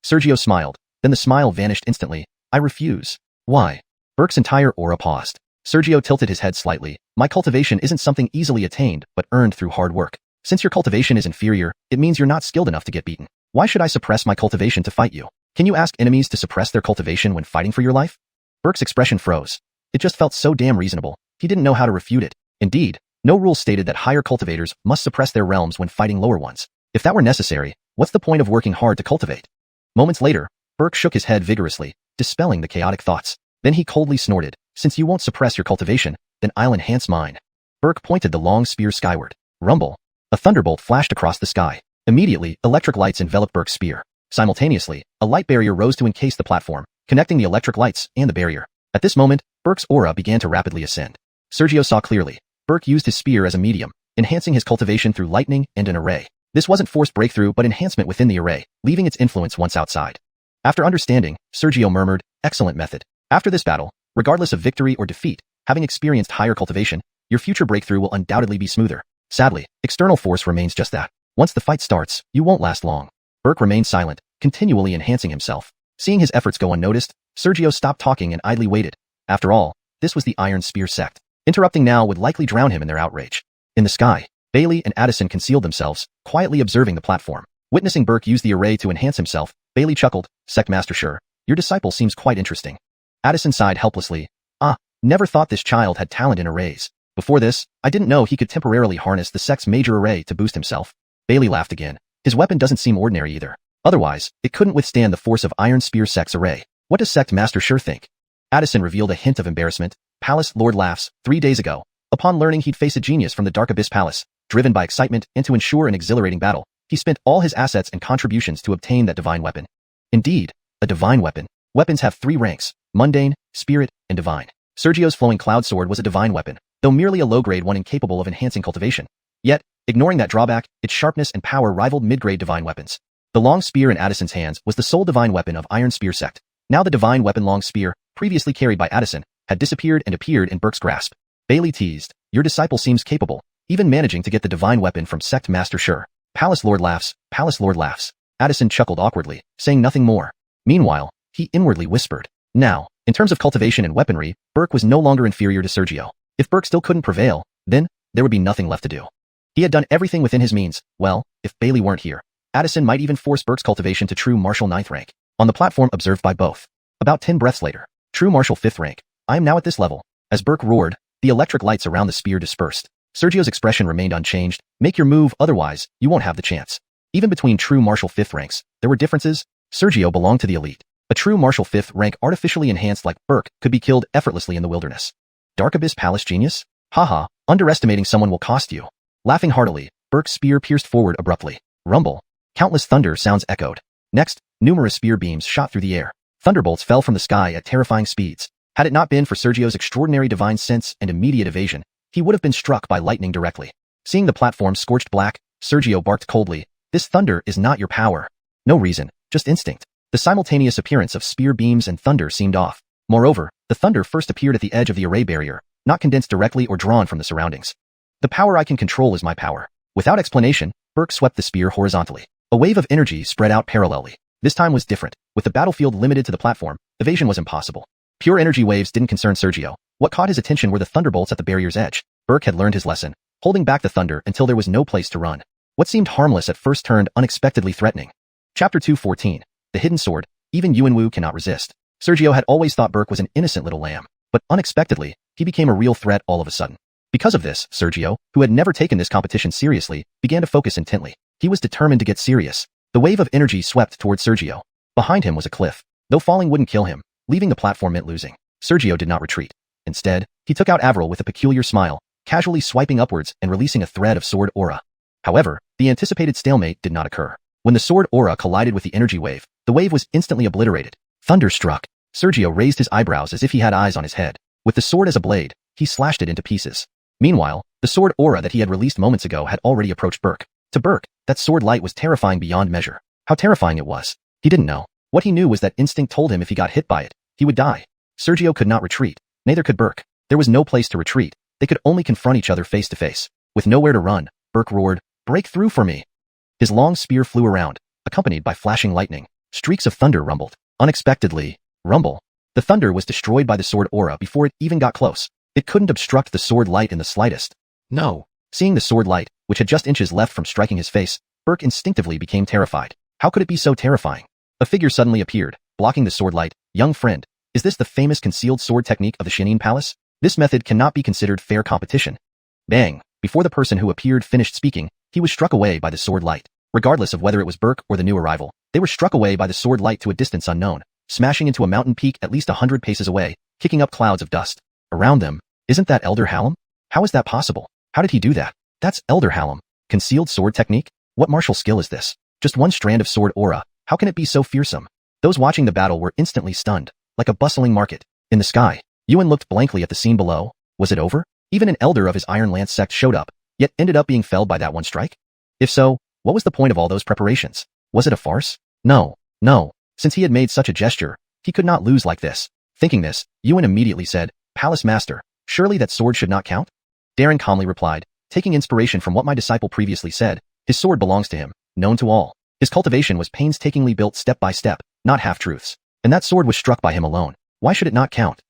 Sergio smiled. Then the smile vanished instantly. "I refuse." "Why?" Burke's entire aura paused. Sergio tilted his head slightly. "My cultivation isn't something easily attained, but earned through hard work. Since your cultivation is inferior, it means you're not skilled enough to get beaten. Why should I suppress my cultivation to fight you? Can you ask enemies to suppress their cultivation when fighting for your life?" Burke's expression froze. It just felt so damn reasonable. He didn't know how to refute it. Indeed, no rule stated that higher cultivators must suppress their realms when fighting lower ones. If that were necessary, what's the point of working hard to cultivate? Moments later, Burke shook his head vigorously, dispelling the chaotic thoughts. Then he coldly snorted, "Since you won't suppress your cultivation, then I'll enhance mine." Burke pointed the long spear skyward. Rumble. A thunderbolt flashed across the sky. Immediately, electric lights enveloped Burke's spear. Simultaneously, a light barrier rose to encase the platform, connecting the electric lights and the barrier. At this moment, Burke's aura began to rapidly ascend. Sergio saw clearly. Burke used his spear as a medium, enhancing his cultivation through lightning and an array. This wasn't forced breakthrough but enhancement within the array, leaving its influence once outside. After understanding, Sergio murmured, "Excellent method. After this battle, regardless of victory or defeat, having experienced higher cultivation, your future breakthrough will undoubtedly be smoother. Sadly, external force remains just that. Once the fight starts, you won't last long." Burke remained silent, continually enhancing himself. Seeing his efforts go unnoticed, Sergio stopped talking and idly waited. After all, this was the Iron Spear sect. Interrupting now would likely drown him in their outrage. In the sky, Bailey and Addison concealed themselves, quietly observing the platform. Witnessing Burke use the array to enhance himself, Bailey chuckled, "Sect Master Sure, your disciple seems quite interesting." Addison sighed helplessly. Never thought this child had talent in arrays. Before this, I didn't know he could temporarily harness the sect's major array to boost himself." Bailey laughed again. "His weapon doesn't seem ordinary either. Otherwise, it couldn't withstand the force of Iron Spear sect's array. What does Sect Master Sure think?" Addison revealed a hint of embarrassment. "Palace Lord laughs. 3 days ago, upon learning he'd face a genius from the Dark Abyss Palace, driven by excitement and to ensure an exhilarating battle, he spent all his assets and contributions to obtain that divine weapon." Indeed, a divine weapon. Weapons have 3 ranks: mundane, spirit, and divine. Sergio's flowing cloud sword was a divine weapon, though merely a low-grade one incapable of enhancing cultivation. Yet, ignoring that drawback, its sharpness and power rivaled mid-grade divine weapons. The long spear in Addison's hands was the sole divine weapon of Iron Spear sect. Now the divine weapon long spear, previously carried by Addison, had disappeared and appeared in Burke's grasp. Bailey teased, "Your disciple seems capable, even managing to get the divine weapon from Sect Master Sure." Palace Lord laughs, Palace Lord laughs. Addison chuckled awkwardly, saying nothing more. Meanwhile, he inwardly whispered. Now, in terms of cultivation and weaponry, Burke was no longer inferior to Sergio. If Burke still couldn't prevail, then there would be nothing left to do. He had done everything within his means. Well, if Bailey weren't here, Addison might even force Burke's cultivation to true martial 9th rank. On the platform observed by both. About 10 breaths later, true martial 5th rank. "I am now at this level." As Burke roared, the electric lights around the spear dispersed. Sergio's expression remained unchanged. "Make your move, otherwise, you won't have the chance." Even between true martial 5th ranks, there were differences. Sergio belonged to the elite. A true martial 5th rank artificially enhanced like Burke could be killed effortlessly in the wilderness. Dark Abyss Palace genius? Haha, underestimating someone will cost you. Laughing heartily, Burke's spear pierced forward abruptly. Rumble. Countless thunder sounds echoed. Next, numerous spear beams shot through the air. Thunderbolts fell from the sky at terrifying speeds. Had it not been for Sergio's extraordinary divine sense and immediate evasion, he would have been struck by lightning directly. Seeing the platform scorched black, Sergio barked coldly, "This thunder is not your power." No reason, just instinct. The simultaneous appearance of spear beams and thunder seemed off. Moreover, the thunder first appeared at the edge of the array barrier, not condensed directly or drawn from the surroundings. "The power I can control is my power." Without explanation, Burke swept the spear horizontally. A wave of energy spread out parallelly. This time was different. With the battlefield limited to the platform, evasion was impossible. Pure energy waves didn't concern Sergio. What caught his attention were the thunderbolts at the barrier's edge. Burke had learned his lesson, holding back the thunder until there was no place to run. What seemed harmless at first turned unexpectedly threatening. Chapter 214. The Hidden Sword. Even Yuan Wu cannot resist. Sergio had always thought Burke was an innocent little lamb, but unexpectedly, he became a real threat all of a sudden. Because of this, Sergio, who had never taken this competition seriously, began to focus intently. He was determined to get serious. The wave of energy swept towards Sergio. Behind him was a cliff. Though falling wouldn't kill him, leaving the platform meant losing. Sergio did not retreat. Instead, he took out Avril with a peculiar smile, casually swiping upwards and releasing a thread of sword aura. However, the anticipated stalemate did not occur. When the sword aura collided with the energy wave, the wave was instantly obliterated. Thunderstruck. Sergio raised his eyebrows as if he had eyes on his head. With the sword as a blade, he slashed it into pieces. Meanwhile, the sword aura that he had released moments ago had already approached Burke. To Burke, that sword light was terrifying beyond measure. How terrifying it was, he didn't know. What he knew was that instinct told him if he got hit by it, he would die. Sergio could not retreat. Neither could Burke. There was no place to retreat. They could only confront each other face to face. With nowhere to run, Burke roared, "Break through for me!" His long spear flew around, accompanied by flashing lightning. Streaks of thunder rumbled. Unexpectedly, rumble. The thunder was destroyed by the sword aura before it even got close. It couldn't obstruct the sword light in the slightest. No. Seeing the sword light, which had just inches left from striking his face, Burke instinctively became terrified. How could it be so terrifying? A figure suddenly appeared, blocking the sword light. "Young friend, is this the famous concealed sword technique of the Xianxia Palace? This method cannot be considered fair competition." Bang! Before the person who appeared finished speaking, he was struck away by the sword light. Regardless of whether it was Burke or the new arrival, they were struck away by the sword light to a distance unknown, smashing into a mountain peak at least 100 paces away, kicking up clouds of dust. Around them, isn't that Elder Hallam? How is that possible? How did he do that? That's Elder Hallam. Concealed sword technique? What martial skill is this? Just one strand of sword aura. How can it be so fearsome? Those watching the battle were instantly stunned, like a bustling market. In the sky, Yuan looked blankly at the scene below. Was it over? Even an elder of his Iron Lance sect showed up, yet ended up being felled by that one strike? If so, what was the point of all those preparations? Was it a farce? No. Since he had made such a gesture, he could not lose like this. Thinking this, Yuan immediately said, "Palace Master, surely that sword should not count?" Darren calmly replied, "Taking inspiration from what my disciple previously said, his sword belongs to him, known to all. His cultivation was painstakingly built step by step, not half-truths. And that sword was struck by him alone. Why should it not count?"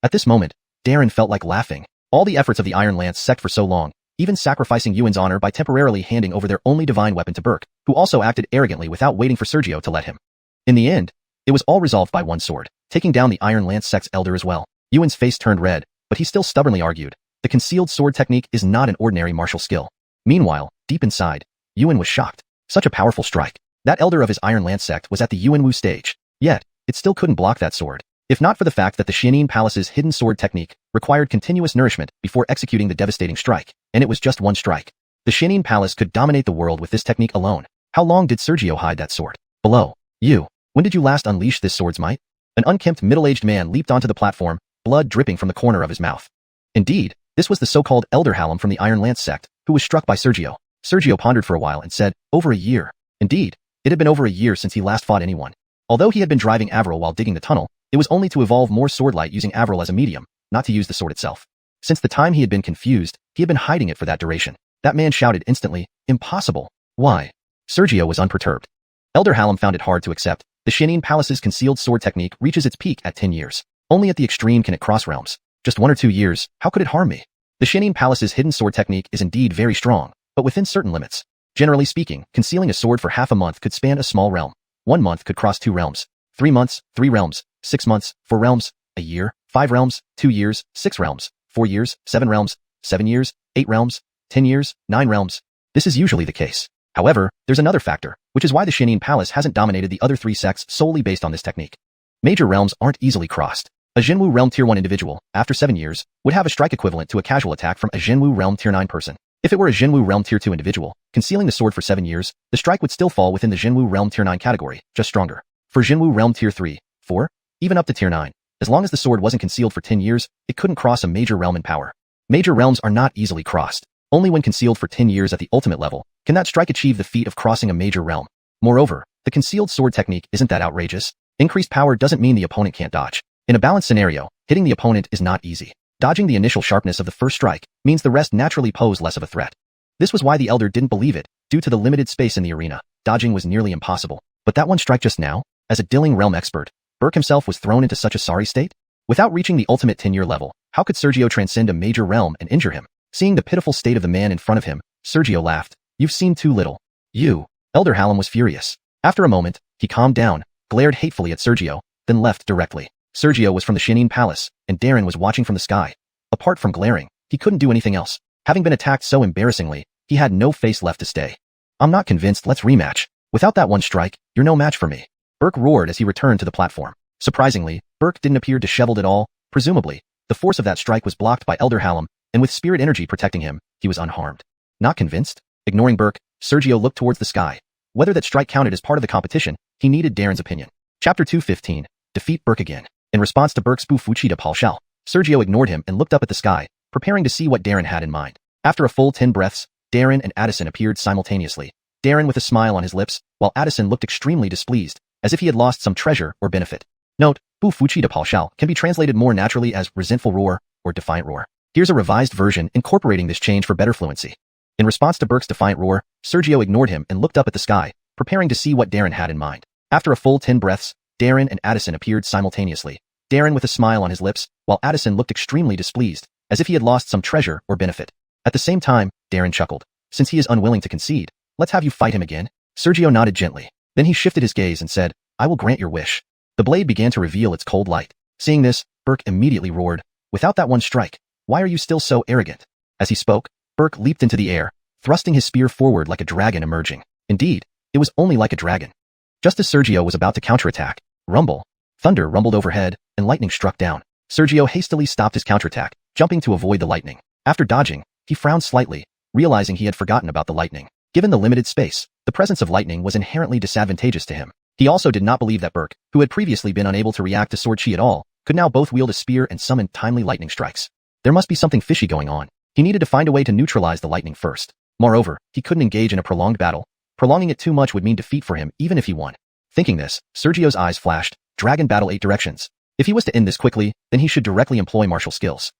At this moment, Darren felt like laughing. All the efforts of the Iron Lance sect for so long, even sacrificing Yuan's honor by temporarily handing over their only divine weapon to Burke, who also acted arrogantly without waiting for Sergio to let him. In the end, it was all resolved by one sword, taking down the Iron Lance sect's elder as well. Yuan's face turned red, but he still stubbornly argued, the concealed sword technique is not an ordinary martial skill. Meanwhile, deep inside, Yuan was shocked. Such a powerful strike. That elder of his Iron Lance sect was at the Yuan Wu stage. Yet, it still couldn't block that sword. If not for the fact that the Xianxia Palace's hidden sword technique required continuous nourishment before executing the devastating strike, and it was just one strike. The Xianxia Palace could dominate the world with this technique alone. How long did Sergio hide that sword? Below. When did you last unleash this sword's might? An unkempt middle-aged man leaped onto the platform, blood dripping from the corner of his mouth. Indeed, this was the so-called Elder Hallam from the Iron Lance sect, who was struck by Sergio. Sergio pondered for a while and said, "Over a year." Indeed, it had been over a year since he last fought anyone. Although he had been driving Avril while digging the tunnel, it was only to evolve more sword light using Avril as a medium, not to use the sword itself. Since the time he had been confused, he had been hiding it for that duration. That man shouted instantly, "Impossible." Why? Sergio was unperturbed. Elder Hallam found it hard to accept. The Xianxia Palace's concealed sword technique reaches its peak at 10 years. Only at the extreme can it cross realms. Just 1 or 2 years, how could it harm me? The Xianxia Palace's hidden sword technique is indeed very strong, but within certain limits. Generally speaking, concealing a sword for half a month could span a small realm. 1 month could cross 2 realms. 3 months, 3 realms. 6 months, 4 realms. A year, 5 realms. 2 years, 6 realms. 4 years, 7 realms. 7 years, 8 realms. 10 years, 9 realms. This is usually the case. However, there's another factor, which is why the Xianxia Palace hasn't dominated the other 3 sects solely based on this technique. Major realms aren't easily crossed. A Jinwu Realm Tier 1 individual, after 7 years, would have a strike equivalent to a casual attack from a Jinwu Realm Tier 9 person. If it were a Jinwu Realm Tier 2 individual, concealing the sword for 7 years, the strike would still fall within the Jinwu Realm Tier 9 category, just stronger. For Jinwu Realm Tier 3, 4, even up to Tier 9, as long as the sword wasn't concealed for 10 years, it couldn't cross a major realm in power. Major realms are not easily crossed. Only when concealed for 10 years at the ultimate level can that strike achieve the feat of crossing a major realm. Moreover, the concealed sword technique isn't that outrageous. Increased power doesn't mean the opponent can't dodge. In a balanced scenario, hitting the opponent is not easy. Dodging the initial sharpness of the first strike means the rest naturally pose less of a threat. This was why the Elder didn't believe it. Due to the limited space in the arena, dodging was nearly impossible. But that one strike just now, as a Dilling Realm expert, Burke himself was thrown into such a sorry state? Without reaching the ultimate 10-year level, how could Sergio transcend a major realm and injure him? Seeing the pitiful state of the man in front of him, Sergio laughed. You've seen too little. You. Elder Hallam was furious. After a moment, he calmed down, glared hatefully at Sergio, then left directly. Sergio was from the Xianxia Palace, and Darren was watching from the sky. Apart from glaring, he couldn't do anything else. Having been attacked so embarrassingly, he had no face left to stay. I'm not convinced, let's rematch. Without that one strike, you're no match for me. Burke roared as he returned to the platform. Surprisingly, Burke didn't appear disheveled at all. Presumably, the force of that strike was blocked by Elder Hallam, and with spirit energy protecting him, he was unharmed. Not convinced? Ignoring Burke, Sergio looked towards the sky. Whether that strike counted as part of the competition, he needed Darren's opinion. Chapter 215. Defeat Burke again. In response to Burke's spoof Wuxia Palshao, Sergio ignored him and looked up at the sky, preparing to see what Darren had in mind. After a full 10 breaths, Darren and Addison appeared simultaneously. Darren with a smile on his lips, while Addison looked extremely displeased, as if he had lost some treasure or benefit. Note, spoof Wuxia Palshao can be translated more naturally as resentful roar or defiant roar. Here's a revised version incorporating this change for better fluency. In response to Burke's defiant roar, Sergio ignored him and looked up at the sky, preparing to see what Darren had in mind. After a full 10 breaths, Darren and Addison appeared simultaneously. Darren with a smile on his lips, while Addison looked extremely displeased, as if he had lost some treasure or benefit. At the same time, Darren chuckled. Since he is unwilling to concede, let's have you fight him again. Sergio nodded gently. Then he shifted his gaze and said, I will grant your wish. The blade began to reveal its cold light. Seeing this, Burke immediately roared, without that one strike, why are you still so arrogant? As he spoke, Burke leaped into the air, thrusting his spear forward like a dragon emerging. Indeed, it was only like a dragon. Just as Sergio was about to counterattack, rumble, thunder rumbled overhead, and lightning struck down. Sergio hastily stopped his counterattack, jumping to avoid the lightning. After dodging, he frowned slightly, realizing he had forgotten about the lightning. Given the limited space, the presence of lightning was inherently disadvantageous to him. He also did not believe that Burke, who had previously been unable to react to sword chi at all, could now both wield a spear and summon timely lightning strikes. There must be something fishy going on. He needed to find a way to neutralize the lightning first. Moreover, he couldn't engage in a prolonged battle. Prolonging it too much would mean defeat for him even if he won. Thinking this, Sergio's eyes flashed, Dragon Battle 8 directions. If he was to end this quickly, then he should directly employ martial skills.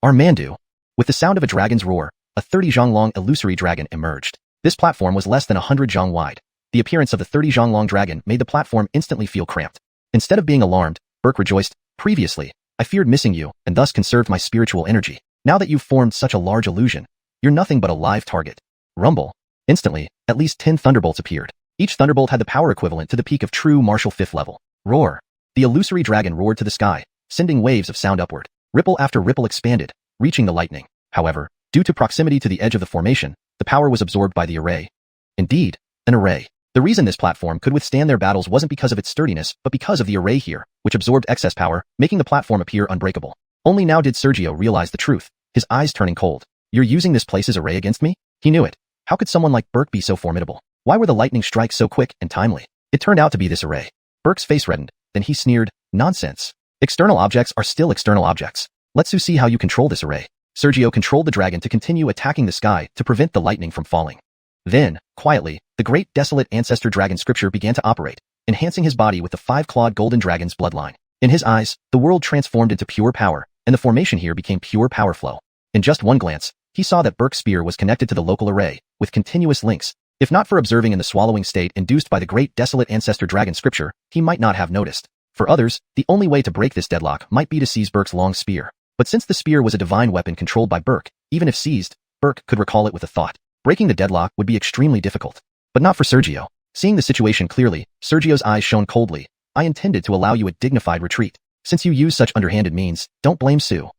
Armandu. With the sound of a dragon's roar, a 30 zhang long illusory dragon emerged. This platform was less than 100 zhang wide. The appearance of the 30 zhang long dragon made the platform instantly feel cramped. Instead of being alarmed, Burke rejoiced, previously, I feared missing you and thus conserved my spiritual energy. Now that you've formed such a large illusion, you're nothing but a live target. Rumble. Instantly, at least 10 thunderbolts appeared. Each thunderbolt had the power equivalent to the peak of true martial 5th level. Roar. The illusory dragon roared to the sky, sending waves of sound upward. Ripple after ripple expanded, reaching the lightning. However, due to proximity to the edge of the formation, the power was absorbed by the array. Indeed, an array. The reason this platform could withstand their battles wasn't because of its sturdiness, but because of the array here, which absorbed excess power, making the platform appear unbreakable. Only now did Sergio realize the truth, his eyes turning cold. You're using this place's array against me? He knew it. How could someone like Burke be so formidable? Why were the lightning strikes so quick and timely? It turned out to be this array. Burke's face reddened, then he sneered, nonsense. External objects are still external objects. Let's see how you control this array. Sergio controlled the dragon to continue attacking the sky to prevent the lightning from falling. Then, quietly, the great desolate ancestor dragon scripture began to operate, enhancing his body with the 5-clawed golden dragon's bloodline. In his eyes, the world transformed into pure power, and the formation here became pure power flow. In just one glance, he saw that Burke's spear was connected to the local array, with continuous links. If not for observing in the swallowing state induced by the great desolate ancestor dragon scripture, he might not have noticed. For others, the only way to break this deadlock might be to seize Burke's long spear. But since the spear was a divine weapon controlled by Burke, even if seized, Burke could recall it with a thought. Breaking the deadlock would be extremely difficult. But not for Sergio. Seeing the situation clearly, Sergio's eyes shone coldly. I intended to allow you a dignified retreat. Since you use such underhanded means, don't blame Sue.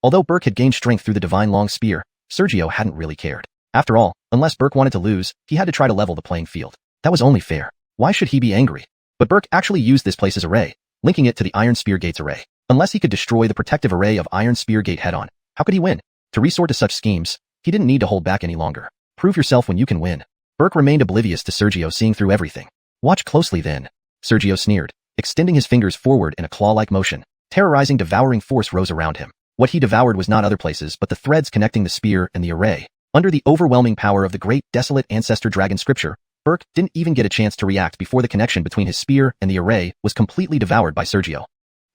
Although Burke had gained strength through the divine long spear, Sergio hadn't really cared. After all, unless Burke wanted to lose, he had to try to level the playing field. That was only fair. Why should he be angry? But Burke actually used this place's array, linking it to the Iron Spear Gate's array. Unless he could destroy the protective array of Iron Spear Gate head-on, how could he win? To resort to such schemes, he didn't need to hold back any longer. Prove yourself when you can win. Burke remained oblivious to Sergio seeing through everything. Watch closely then. Sergio sneered, extending his fingers forward in a claw-like motion. Terrorizing devouring force rose around him. What he devoured was not other places but the threads connecting the spear and the array. Under the overwhelming power of the great desolate ancestor dragon scripture, Burke didn't even get a chance to react before the connection between his spear and the array was completely devoured by Sergio.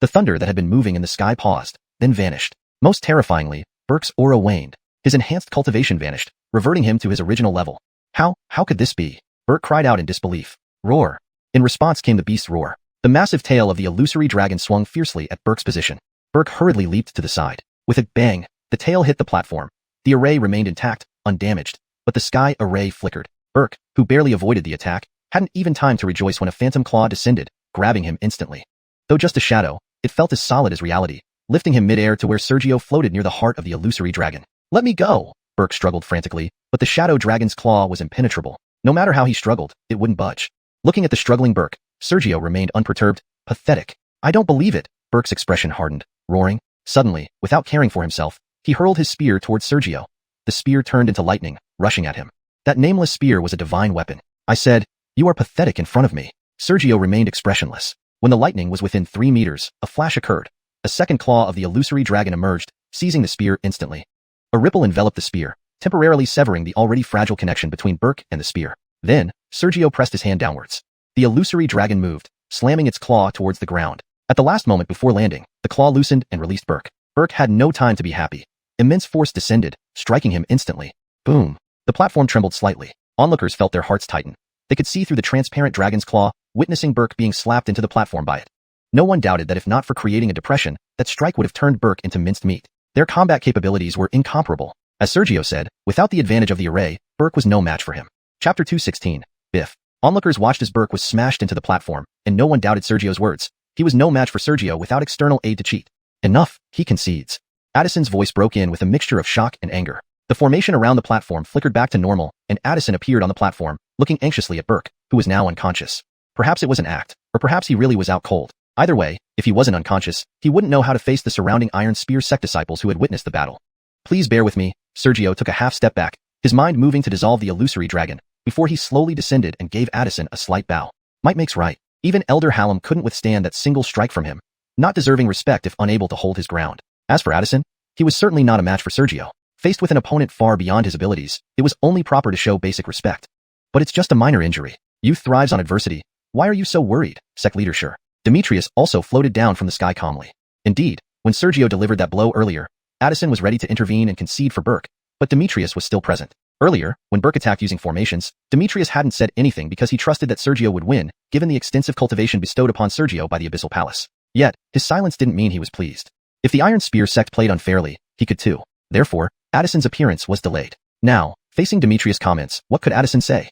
The thunder that had been moving in the sky paused, then vanished. Most terrifyingly, Burke's aura waned. His enhanced cultivation vanished, reverting him to his original level. How could this be? Burke cried out in disbelief. Roar. In response came the beast's roar. The massive tail of the illusory dragon swung fiercely at Burke's position. Burke hurriedly leaped to the side. With a bang, the tail hit the platform. The array remained intact, undamaged, but the sky array flickered. Burke, who barely avoided the attack, hadn't even time to rejoice when a phantom claw descended, grabbing him instantly. Though just a shadow, it felt as solid as reality, lifting him midair to where Sergio floated near the heart of the illusory dragon. "Let me go!" Burke struggled frantically, but the shadow dragon's claw was impenetrable. No matter how he struggled, it wouldn't budge. Looking at the struggling Burke, Sergio remained unperturbed. "Pathetic. I don't believe it." Burke's expression hardened, roaring. Suddenly, without caring for himself, he hurled his spear towards Sergio. The spear turned into lightning, rushing at him. That nameless spear was a divine weapon. "I said, you are pathetic in front of me." Sergio remained expressionless. When the lightning was within 3 meters, a flash occurred. A second claw of the illusory dragon emerged, seizing the spear instantly. A ripple enveloped the spear, temporarily severing the already fragile connection between Burke and the spear. Then, Sergio pressed his hand downwards. The illusory dragon moved, slamming its claw towards the ground. At the last moment before landing, the claw loosened and released Burke. Burke had no time to be happy. Immense force descended, striking him instantly. Boom. The platform trembled slightly. Onlookers felt their hearts tighten. They could see through the transparent dragon's claw, witnessing Burke being slapped into the platform by it. No one doubted that if not for creating a depression, that strike would have turned Burke into minced meat. Their combat capabilities were incomparable. As Sergio said, without the advantage of the array, Burke was no match for him. Chapter 216. Biff. Onlookers watched as Burke was smashed into the platform, and no one doubted Sergio's words. He was no match for Sergio without external aid to cheat. "Enough," he concedes. Addison's voice broke in with a mixture of shock and anger. The formation around the platform flickered back to normal, and Addison appeared on the platform, looking anxiously at Burke, who was now unconscious. Perhaps it was an act, or perhaps he really was out cold. Either way, if he wasn't unconscious, he wouldn't know how to face the surrounding Iron Spear sect disciples who had witnessed the battle. "Please bear with me." Sergio took a half step back, his mind moving to dissolve the illusory dragon, before he slowly descended and gave Addison a slight bow. Might makes right. Even Elder Hallam couldn't withstand that single strike from him, not deserving respect if unable to hold his ground. As for Addison, he was certainly not a match for Sergio. Faced with an opponent far beyond his abilities, it was only proper to show basic respect. "But it's just a minor injury. Youth thrives on adversity. Why are you so worried?" Sect leader Sure. Demetrius also floated down from the sky calmly. Indeed, when Sergio delivered that blow earlier, Addison was ready to intervene and concede for Burke, but Demetrius was still present. Earlier, when Burke attacked using formations, Demetrius hadn't said anything because he trusted that Sergio would win, given the extensive cultivation bestowed upon Sergio by the Abyssal Palace. Yet, his silence didn't mean he was pleased. If the Iron Spear sect played unfairly, he could too. Therefore, Addison's appearance was delayed. Now, facing Demetrius' comments, what could Addison say?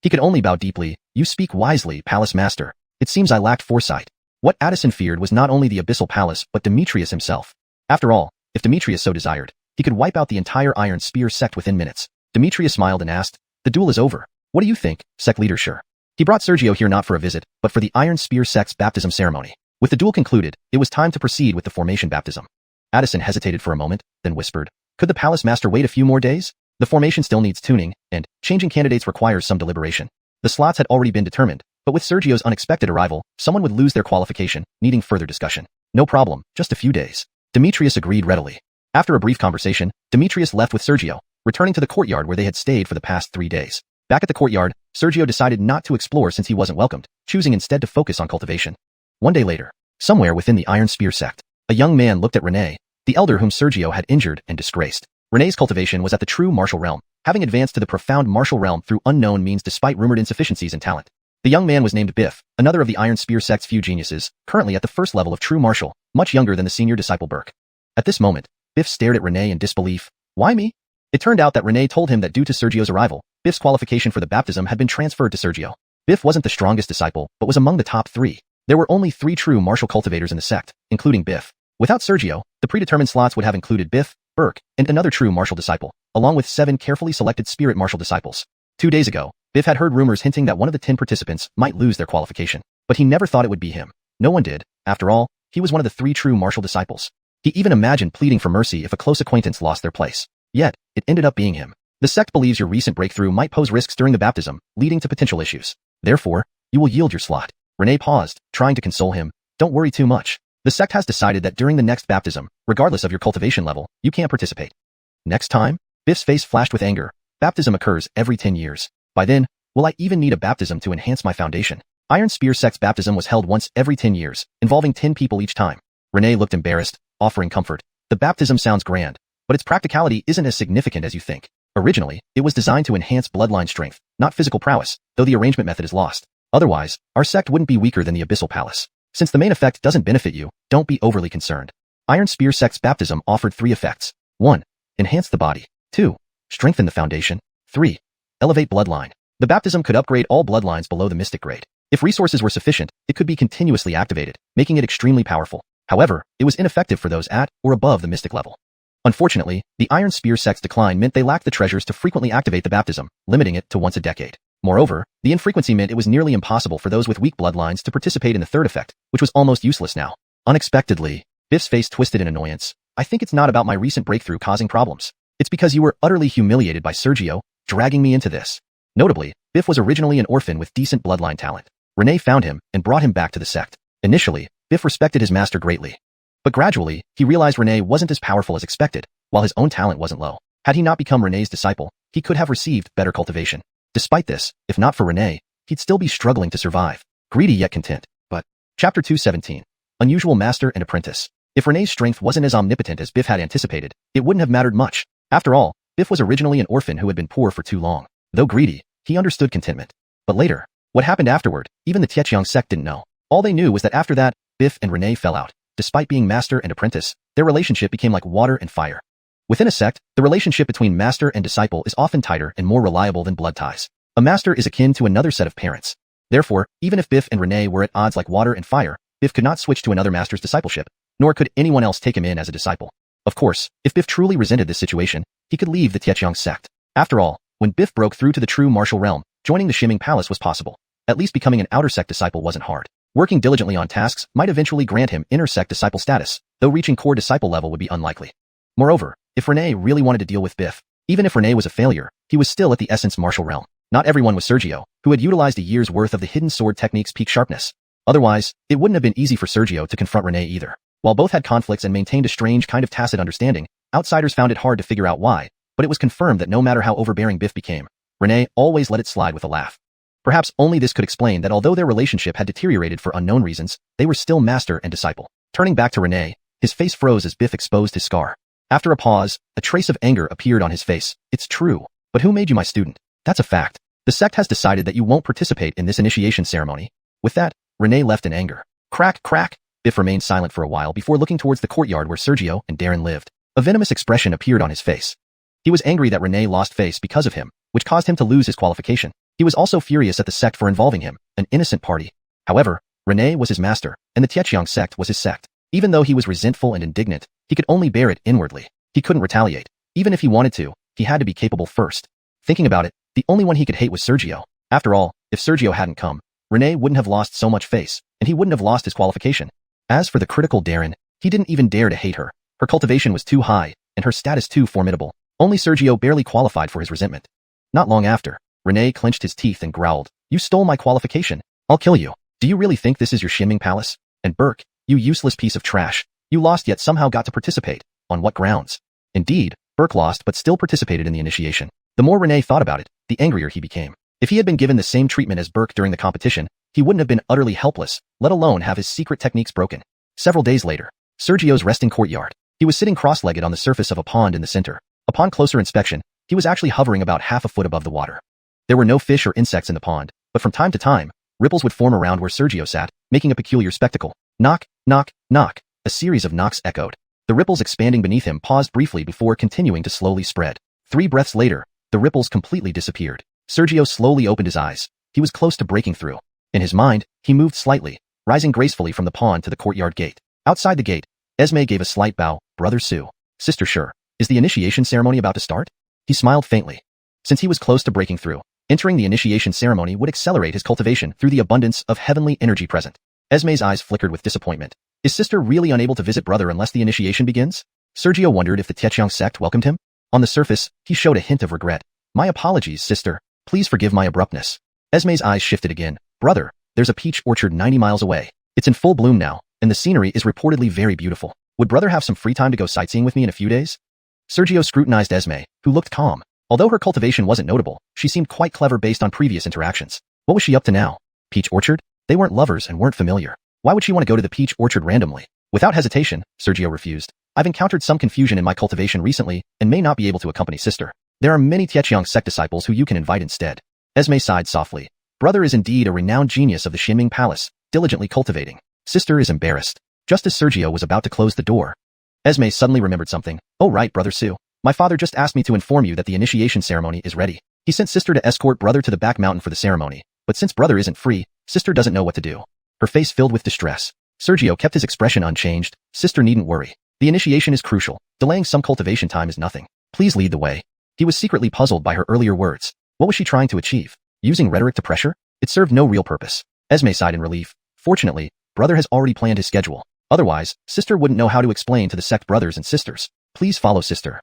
He could only bow deeply. "You speak wisely, Palace Master. It seems I lacked foresight." What Addison feared was not only the Abyssal Palace but Demetrius himself. After all, if Demetrius so desired, he could wipe out the entire Iron Spear sect within minutes. Demetrius smiled and asked, "The duel is over. What do you think, sect leader Sure?" He brought Sergio here not for a visit, but for the Iron Spear sect's baptism ceremony. With the duel concluded, it was time to proceed with the formation baptism. Addison hesitated for a moment, then whispered, "Could the Palace Master wait a few more days? The formation still needs tuning, and changing candidates requires some deliberation." The slots had already been determined, but with Sergio's unexpected arrival, someone would lose their qualification, needing further discussion. "No problem, just a few days." Demetrius agreed readily. After a brief conversation, Demetrius left with Sergio, returning to the courtyard where they had stayed for the past 3 days. Back at the courtyard, Sergio decided not to explore since he wasn't welcomed, choosing instead to focus on cultivation. One day later, somewhere within the Iron Spear sect, a young man looked at Rene, the elder whom Sergio had injured and disgraced. Rene's cultivation was at the true martial realm, having advanced to the profound martial realm through unknown means despite rumored insufficiencies in talent. The young man was named Biff, another of the Iron Spear sect's few geniuses, currently at the first level of true martial, much younger than the senior disciple Burke. At this moment, Biff stared at Rene in disbelief. "Why me?" It turned out that Rene told him that due to Sergio's arrival, Biff's qualification for the baptism had been transferred to Sergio. Biff wasn't the strongest disciple, but was among the top 3. There were only 3 true martial cultivators in the sect, including Biff. Without Sergio, the predetermined slots would have included Biff, Burke, and another true martial disciple, along with 7 carefully selected spirit martial disciples. 2 days ago, Biff had heard rumors hinting that one of the 10 participants might lose their qualification, but he never thought it would be him. No one did. After all, he was one of the 3 true martial disciples. He even imagined pleading for mercy if a close acquaintance lost their place. Yet, it ended up being him. The sect believes your recent breakthrough might pose risks during the baptism, leading to potential issues. Therefore, you will yield your slot. Rene paused, trying to console him. "Don't worry too much. The sect has decided that during the next baptism, regardless of your cultivation level, you can't participate." "Next time?" Biff's face flashed with anger. "Baptism occurs every 10 years. By then, will I even need a baptism to enhance my foundation?" Iron Spear sect's baptism was held once every 10 years, involving 10 people each time. Rene looked embarrassed, offering comfort. "The baptism sounds grand, but its practicality isn't as significant as you think. Originally, it was designed to enhance bloodline strength, not physical prowess, though the arrangement method is lost. Otherwise, our sect wouldn't be weaker than the Abyssal Palace. Since the main effect doesn't benefit you, don't be overly concerned." Iron Spear sect's baptism offered 3 effects. 1. Enhance the body. 2. Strengthen the foundation. 3. Elevate bloodline. The baptism could upgrade all bloodlines below the mystic grade. If resources were sufficient, it could be continuously activated, making it extremely powerful. However, it was ineffective for those at or above the mystic level. Unfortunately, the Iron Spear sect's decline meant they lacked the treasures to frequently activate the baptism, limiting it to once a decade. Moreover, the infrequency meant it was nearly impossible for those with weak bloodlines to participate in the third effect, which was almost useless now. Unexpectedly, Biff's face twisted in annoyance. I think it's not about my recent breakthrough causing problems. It's because you were utterly humiliated by Sergio, dragging me into this. Notably, Biff was originally an orphan with decent bloodline talent. Renee found him and brought him back to the sect. Initially, Biff respected his master greatly. But gradually, he realized Renee wasn't as powerful as expected, while his own talent wasn't low. Had he not become Renee's disciple, he could have received better cultivation. Despite this, if not for Renee, he'd still be struggling to survive. Greedy yet content. But, Chapter 217. Unusual Master and Apprentice. If Renee's strength wasn't as omnipotent as Biff had anticipated, it wouldn't have mattered much. After all, Biff was originally an orphan who had been poor for too long. Though greedy, he understood contentment. But later, what happened afterward, even the Xianxia sect didn't know. All they knew was that after that, Biff and Renee fell out. Despite being master and apprentice, their relationship became like water and fire. Within a sect, the relationship between master and disciple is often tighter and more reliable than blood ties. A master is akin to another set of parents. Therefore, even if Biff and Renee were at odds like water and fire, Biff could not switch to another master's discipleship, nor could anyone else take him in as a disciple. Of course, if Biff truly resented this situation, he could leave the Xianxia sect. After all, when Biff broke through to the true martial realm, joining the Xianxia Palace was possible. At least becoming an outer sect disciple wasn't hard. Working diligently on tasks might eventually grant him inner sect disciple status, though reaching core disciple level would be unlikely. Moreover, if Renee really wanted to deal with Biff, even if Renee was a failure, he was still at the essence martial realm. Not everyone was Sergio, who had utilized a year's worth of the hidden sword technique's peak sharpness. Otherwise, it wouldn't have been easy for Sergio to confront Renee either. While both had conflicts and maintained a strange kind of tacit understanding, outsiders found it hard to figure out why, but it was confirmed that no matter how overbearing Biff became, Renee always let it slide with a laugh. Perhaps only this could explain that although their relationship had deteriorated for unknown reasons, they were still master and disciple. Turning back to Renee, his face froze as Biff exposed his scar. After a pause, a trace of anger appeared on his face. It's true, but who made you my student? That's a fact. The sect has decided that you won't participate in this initiation ceremony. With that, Renee left in anger. Crack, crack. Biff remained silent for a while before looking towards the courtyard where Sergio and Darren lived. A venomous expression appeared on his face. He was angry that Renee lost face because of him, which caused him to lose his qualification. He was also furious at the sect for involving him, an innocent party. However, Renee was his master, and the Xianxia sect was his sect. Even though he was resentful and indignant, he could only bear it inwardly. He couldn't retaliate. Even if he wanted to, he had to be capable first. Thinking about it, the only one he could hate was Sergio. After all, if Sergio hadn't come, Renee wouldn't have lost so much face, and he wouldn't have lost his qualification. As for the critical Darren, he didn't even dare to hate her. Her cultivation was too high, and her status too formidable. Only Sergio barely qualified for his resentment. Not long after, Renee clenched his teeth and growled, "You stole my qualification. I'll kill you. Do you really think this is your Xianxia Palace? And Burke, you useless piece of trash. You lost yet somehow got to participate. On what grounds?" Indeed, Burke lost but still participated in the initiation. The more Renee thought about it, the angrier he became. If he had been given the same treatment as Burke during the competition, he wouldn't have been utterly helpless, let alone have his secret techniques broken. Several days later, Sergio's resting courtyard. He was sitting cross-legged on the surface of a pond in the center. Upon closer inspection, he was actually hovering about half a foot above the water. There were no fish or insects in the pond, but from time to time, ripples would form around where Sergio sat, making a peculiar spectacle. Knock, knock, knock. A series of knocks echoed. The ripples expanding beneath him paused briefly before continuing to slowly spread. 3 breaths later, the ripples completely disappeared. Sergio slowly opened his eyes. He was close to breaking through. In his mind, he moved slightly, rising gracefully from the pond to the courtyard gate. Outside the gate, Esme gave a slight bow. "Brother Sue. Sister Sure. Is the initiation ceremony about to start?" He smiled faintly. Since he was close to breaking through, entering the initiation ceremony would accelerate his cultivation through the abundance of heavenly energy present. Esme's eyes flickered with disappointment. Is sister really unable to visit brother unless the initiation begins? Sergio wondered if the Xianxia sect welcomed him. On the surface, he showed a hint of regret. "My apologies, sister. Please forgive my abruptness." Esme's eyes shifted again. "Brother, there's a peach orchard 90 miles away. It's in full bloom now, and the scenery is reportedly very beautiful. Would brother have some free time to go sightseeing with me in a few days?" Sergio scrutinized Esme, who looked calm. Although her cultivation wasn't notable, she seemed quite clever based on previous interactions. What was she up to now? Peach orchard? They weren't lovers and weren't familiar. Why would she want to go to the peach orchard randomly? Without hesitation, Sergio refused. "I've encountered some confusion in my cultivation recently and may not be able to accompany sister. There are many Xianxia sect disciples who you can invite instead." Esme sighed softly. Brother is indeed a renowned genius of the Xianxia Palace, diligently cultivating. Sister is embarrassed. Just as Sergio was about to close the door, Esme suddenly remembered something. "Oh right, Brother Sue. My father just asked me to inform you that the initiation ceremony is ready. He sent sister to escort brother to the back mountain for the ceremony, but since brother isn't free, sister doesn't know what to do. Her face filled with distress. Sergio kept his expression unchanged. Sister needn't worry. The initiation is crucial. Delaying some cultivation time is nothing. Please lead the way. He was secretly puzzled by her earlier words. What was she trying to achieve? Using rhetoric to pressure? It served no real purpose. Esme sighed in relief. Fortunately, brother has already planned his schedule. Otherwise, sister wouldn't know how to explain to the sect brothers and sisters. Please follow sister.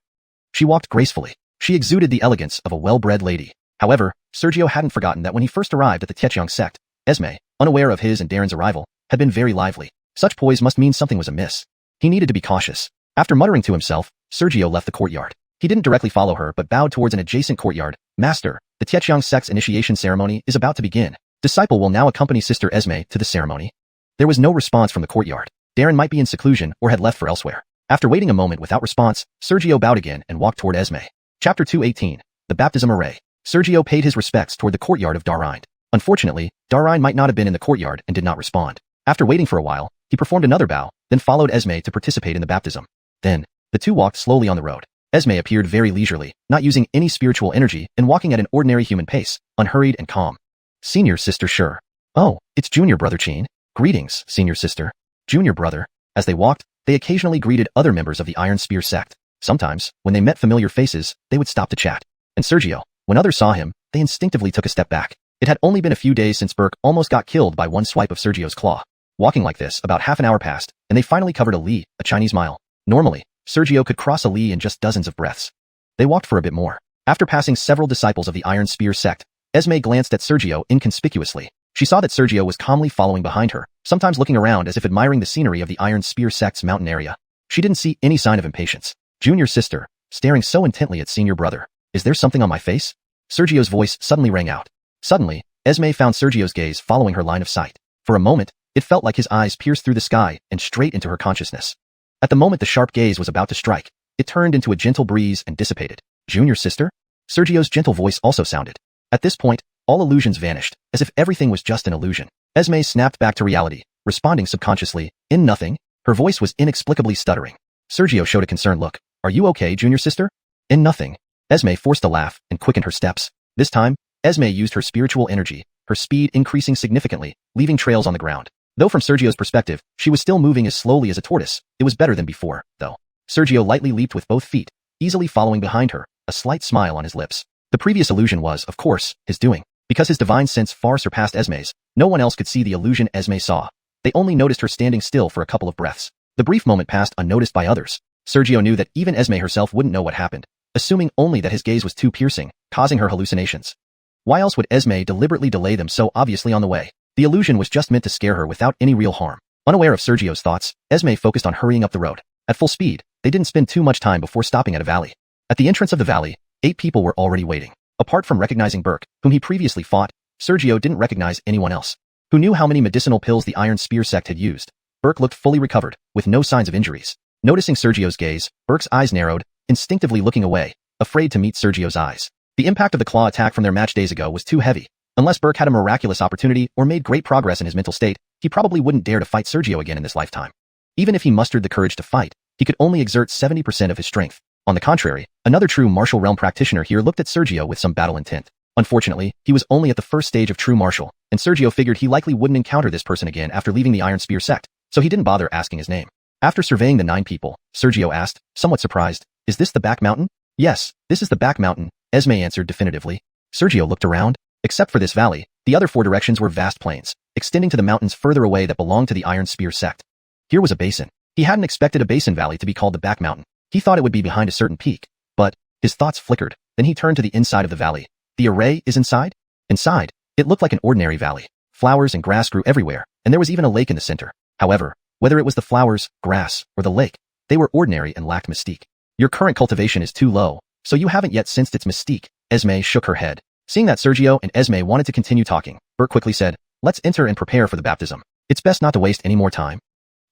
She walked gracefully. She exuded the elegance of a well-bred lady. However, Sergio hadn't forgotten that when he first arrived at the Xianxia sect, Esme, unaware of his and Darren's arrival, had been very lively. Such poise must mean something was amiss. He needed to be cautious. After muttering to himself, Sergio left the courtyard. He didn't directly follow her but bowed towards an adjacent courtyard. Master, the Xianxia sect's initiation ceremony is about to begin. Disciple will now accompany Sister Esme to the ceremony. There was no response from the courtyard. Darren might be in seclusion or had left for elsewhere. After waiting a moment without response, Sergio bowed again and walked toward Esme. Chapter 218. The Baptism Array. Sergio paid his respects toward the courtyard of Darine. Unfortunately, Darine might not have been in the courtyard and did not respond. After waiting for a while, he performed another bow, then followed Esme to participate in the baptism. Then, the two walked slowly on the road. Esme appeared very leisurely, not using any spiritual energy and walking at an ordinary human pace, unhurried and calm. Senior sister sure. Oh, it's junior brother Chin. Greetings, senior sister. Junior brother. As they walked, they occasionally greeted other members of the Iron Spear sect. Sometimes, when they met familiar faces, they would stop to chat. And Sergio, when others saw him, they instinctively took a step back. It had only been a few days since Burke almost got killed by one swipe of Sergio's claw. Walking like this, about half an hour passed, and they finally covered a li, a Chinese mile. Normally, Sergio could cross a li in just dozens of breaths. They walked for a bit more. After passing several disciples of the Iron Spear sect, Esme glanced at Sergio inconspicuously. She saw that Sergio was calmly following behind her, sometimes looking around as if admiring the scenery of the Iron Spear sect's mountain area. She didn't see any sign of impatience. Junior sister, staring so intently at senior brother. Is there something on my face? Sergio's voice suddenly rang out. Suddenly, Esme found Sergio's gaze following her line of sight. For a moment, it felt like his eyes pierced through the sky and straight into her consciousness. At the moment the sharp gaze was about to strike, it turned into a gentle breeze and dissipated. Junior sister? Sergio's gentle voice also sounded. At this point, all illusions vanished, as if everything was just an illusion. Esme snapped back to reality, responding subconsciously, in nothing. Her voice was inexplicably stuttering. Sergio showed a concerned look. Are you okay, junior sister? In nothing. Esme forced a laugh and quickened her steps. This time, Esme used her spiritual energy, her speed increasing significantly, leaving trails on the ground. Though from Sergio's perspective, she was still moving as slowly as a tortoise, it was better than before, though. Sergio lightly leaped with both feet, easily following behind her, a slight smile on his lips. The previous illusion was, of course, his doing. Because his divine sense far surpassed Esme's, no one else could see the illusion Esme saw. They only noticed her standing still for a couple of breaths. The brief moment passed unnoticed by others. Sergio knew that even Esme herself wouldn't know what happened, assuming only that his gaze was too piercing, causing her hallucinations. Why else would Esme deliberately delay them so obviously on the way? The illusion was just meant to scare her without any real harm. Unaware of Sergio's thoughts, Esme focused on hurrying up the road. At full speed, they didn't spend too much time before stopping at a valley. At the entrance of the valley, 8 people were already waiting. Apart from recognizing Burke, whom he previously fought, Sergio didn't recognize anyone else. Who knew how many medicinal pills the Iron Spear sect had used? Burke looked fully recovered, with no signs of injuries. Noticing Sergio's gaze, Burke's eyes narrowed, instinctively looking away, afraid to meet Sergio's eyes. The impact of the claw attack from their match days ago was too heavy. Unless Burke had a miraculous opportunity or made great progress in his mental state, he probably wouldn't dare to fight Sergio again in this lifetime. Even if he mustered the courage to fight, he could only exert 70% of his strength. On the contrary, another true martial realm practitioner here looked at Sergio with some battle intent. Unfortunately, he was only at the first stage of true martial, and Sergio figured he likely wouldn't encounter this person again after leaving the Iron Spear sect, so he didn't bother asking his name. After surveying the 9 people, Sergio asked, somewhat surprised, is this the back mountain? Yes, this is the back mountain, Esme answered definitively. Sergio looked around. Except for this valley, the other 4 directions were vast plains, extending to the mountains further away that belonged to the Iron Spear sect. Here was a basin. He hadn't expected a basin valley to be called the back mountain. He thought it would be behind a certain peak, but his thoughts flickered. Then he turned to the inside of the valley. The array is inside? Inside, it looked like an ordinary valley. Flowers and grass grew everywhere, and there was even a lake in the center. However, whether it was the flowers, grass, or the lake, they were ordinary and lacked mystique. Your current cultivation is too low, so you haven't yet sensed its mystique. Esme shook her head. Seeing that Sergio and Esme wanted to continue talking, Burke quickly said, let's enter and prepare for the baptism. It's best not to waste any more time.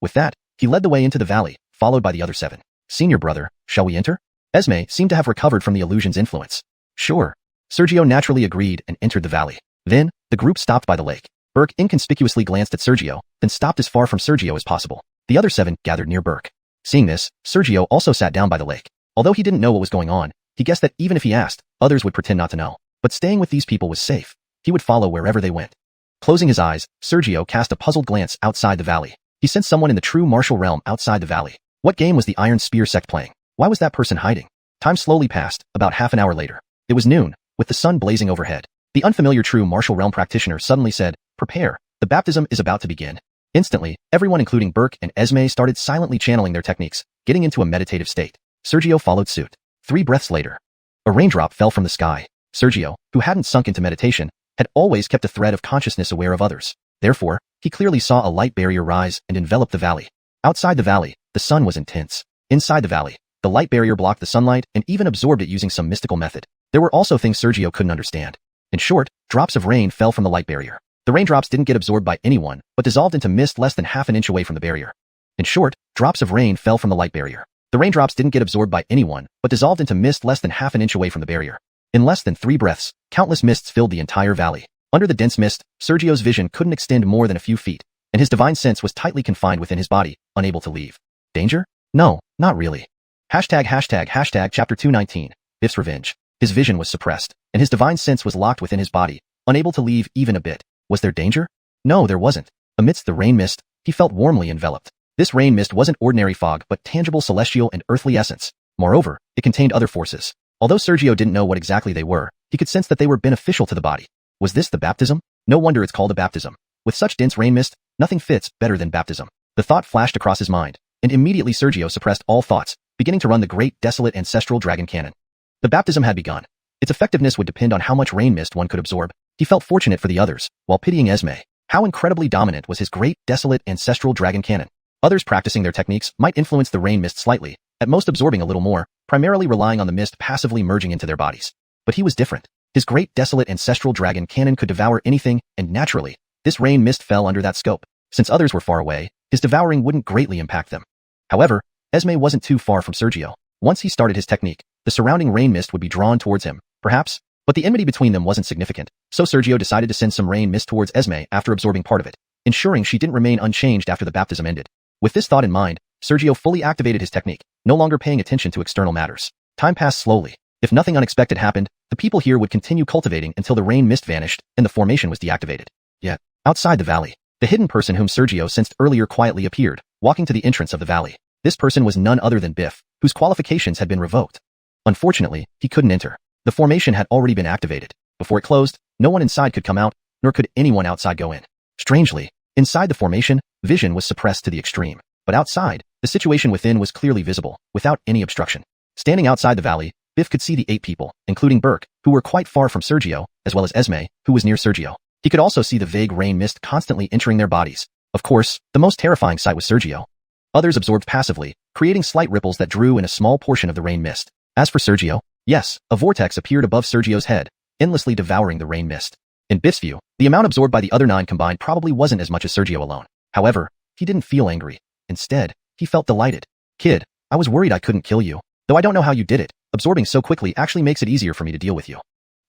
With that, he led the way into the valley, followed by the other 7. Senior brother, shall we enter? Esme seemed to have recovered from the illusion's influence. Sure. Sergio naturally agreed and entered the valley. Then, the group stopped by the lake. Burke inconspicuously glanced at Sergio, then stopped as far from Sergio as possible. The other 7 gathered near Burke. Seeing this, Sergio also sat down by the lake. Although he didn't know what was going on, he guessed that even if he asked, others would pretend not to know. But staying with these people was safe. He would follow wherever they went. Closing his eyes, Sergio cast a puzzled glance outside the valley. He sensed someone in the true martial realm outside the valley. What game was the Iron Spear sect playing? Why was that person hiding? Time slowly passed, about half an hour later. It was noon, with the sun blazing overhead. The unfamiliar true martial realm practitioner suddenly said, "Prepare, the baptism is about to begin." Instantly, everyone including Burke and Esme started silently channeling their techniques, getting into a meditative state. Sergio followed suit. 3 breaths later, a raindrop fell from the sky. Sergio, who hadn't sunk into meditation, had always kept a thread of consciousness aware of others. Therefore, he clearly saw a light barrier rise and envelop the valley. Outside the valley, the sun was intense. Inside the valley, the light barrier blocked the sunlight and even absorbed it using some mystical method. There were also things Sergio couldn't understand. In short, drops of rain fell from the light barrier. The raindrops didn't get absorbed by anyone, but dissolved into mist less than half an inch away from the barrier. In short, drops of rain fell from the light barrier. The raindrops didn't get absorbed by anyone, but dissolved into mist less than half an inch away from the barrier. In less than 3 breaths, countless mists filled the entire valley. Under the dense mist, Sergio's vision couldn't extend more than a few feet, and his divine sense was tightly confined within his body, unable to leave. Danger? No, not really. Chapter 219, Biff's Revenge. His vision was suppressed, and his divine sense was locked within his body, unable to leave even a bit. Was there danger? No, there wasn't. Amidst the rain mist, he felt warmly enveloped. This rain mist wasn't ordinary fog but tangible celestial and earthly essence. Moreover, it contained other forces. Although Sergio didn't know what exactly they were, he could sense that they were beneficial to the body. Was this the baptism? No wonder it's called a baptism. With such dense rain mist, nothing fits better than baptism. The thought flashed across his mind, and immediately Sergio suppressed all thoughts, beginning to run the great desolate ancestral dragon cannon. The baptism had begun. Its effectiveness would depend on how much rain mist one could absorb. He felt fortunate for the others, while pitying Esme. How incredibly dominant was his great desolate ancestral dragon cannon. Others practicing their techniques might influence the rain mist slightly, at most absorbing a little more, primarily relying on the mist passively merging into their bodies. But he was different. His great desolate ancestral dragon cannon could devour anything, and naturally, this rain mist fell under that scope. Since others were far away, his devouring wouldn't greatly impact them. However, Esme wasn't too far from Sergio. Once he started his technique, the surrounding rain mist would be drawn towards him, perhaps, but the enmity between them wasn't significant, so Sergio decided to send some rain mist towards Esme after absorbing part of it, ensuring she didn't remain unchanged after the baptism ended. With this thought in mind, Sergio fully activated his technique, no longer paying attention to external matters. Time passed slowly. If nothing unexpected happened, the people here would continue cultivating until the rain mist vanished and the formation was deactivated. Yet, outside the valley, the hidden person whom Sergio sensed earlier quietly appeared, walking to the entrance of the valley. This person was none other than Biff, whose qualifications had been revoked. Unfortunately, he couldn't enter. The formation had already been activated. Before it closed, no one inside could come out, nor could anyone outside go in. Strangely, inside the formation, vision was suppressed to the extreme. But outside, the situation within was clearly visible, without any obstruction. Standing outside the valley, Biff could see the 8 people, including Burke, who were quite far from Sergio, as well as Esme, who was near Sergio. He could also see the vague rain mist constantly entering their bodies. Of course, the most terrifying sight was Sergio. Others absorbed passively, creating slight ripples that drew in a small portion of the rain mist. As for Sergio, yes, a vortex appeared above Sergio's head, endlessly devouring the rain mist. In Biff's view, the amount absorbed by the other 9 combined probably wasn't as much as Sergio alone. However, he didn't feel angry. Instead, he felt delighted. "Kid, I was worried I couldn't kill you. Though I don't know how you did it, absorbing so quickly actually makes it easier for me to deal with you."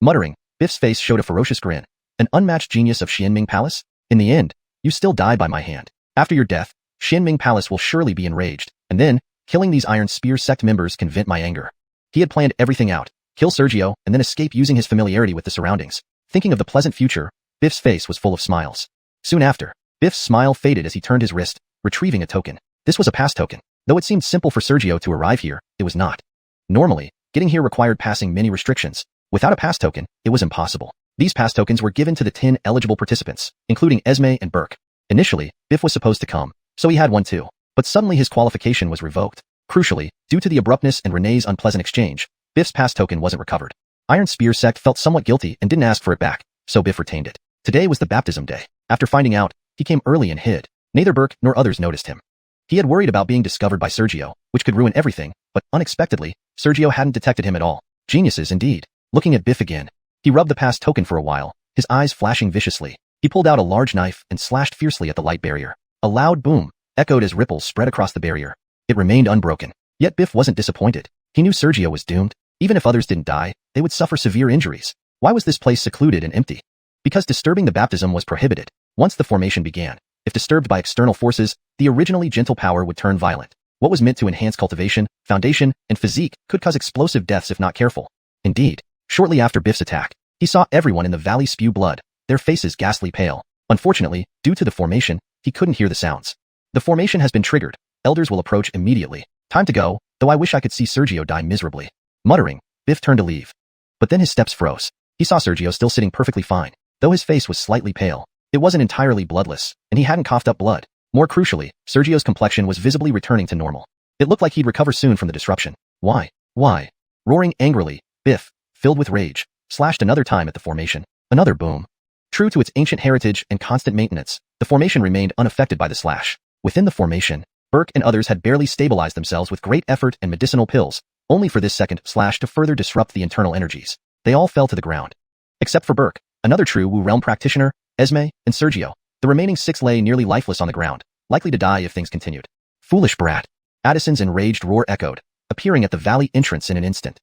Muttering, Biff's face showed a ferocious grin. "An unmatched genius of Xianming Palace? In the end, you still die by my hand. After your death, Xianming Palace will surely be enraged, and then, killing these Iron Spear sect members can vent my anger." He had planned everything out, kill Sergio and then escape using his familiarity with the surroundings. Thinking of the pleasant future, Biff's face was full of smiles. Soon after, Biff's smile faded as he turned his wrist, retrieving a token. This was a pass token. Though it seemed simple for Sergio to arrive here, it was not. Normally, getting here required passing many restrictions. Without a pass token, it was impossible. These pass tokens were given to the 10 eligible participants, including Esme and Burke. Initially, Biff was supposed to come, so he had one too. But suddenly his qualification was revoked. Crucially, due to the abruptness and Renee's unpleasant exchange, Biff's pass token wasn't recovered. Iron Spear sect felt somewhat guilty and didn't ask for it back, so Biff retained it. Today was the baptism day. After finding out, he came early and hid. Neither Burke nor others noticed him. He had worried about being discovered by Sergio, which could ruin everything, but unexpectedly, Sergio hadn't detected him at all. Geniuses indeed. Looking at Biff again, he rubbed the pass token for a while, his eyes flashing viciously. He pulled out a large knife and slashed fiercely at the light barrier. A loud boom echoed as ripples spread across the barrier. It remained unbroken. Yet Biff wasn't disappointed. He knew Sergio was doomed. Even if others didn't die, they would suffer severe injuries. Why was this place secluded and empty? Because disturbing the baptism was prohibited. Once the formation began, if disturbed by external forces, the originally gentle power would turn violent. What was meant to enhance cultivation, foundation, and physique could cause explosive deaths if not careful. Indeed, shortly after Biff's attack, he saw everyone in the valley spew blood, their faces ghastly pale. Unfortunately, due to the formation, he couldn't hear the sounds. The formation has been triggered. Elders will approach immediately. Time to go, though I wish I could see Sergio die miserably. Muttering, Biff turned to leave. But then his steps froze. He saw Sergio still sitting perfectly fine, though his face was slightly pale. It wasn't entirely bloodless, and he hadn't coughed up blood. More crucially, Sergio's complexion was visibly returning to normal. It looked like he'd recover soon from the disruption. Why? Why? Roaring angrily, Biff, filled with rage, slashed another time at the formation. Another boom. True to its ancient heritage and constant maintenance, the formation remained unaffected by the slash. Within the formation, Burke and others had barely stabilized themselves with great effort and medicinal pills, only for this second slash to further disrupt the internal energies. They all fell to the ground. Except for Burke, another true Wu realm practitioner, Esme, and Sergio. The remaining 6 lay nearly lifeless on the ground, likely to die if things continued. Foolish brat. Addison's enraged roar echoed, appearing at the valley entrance in an instant.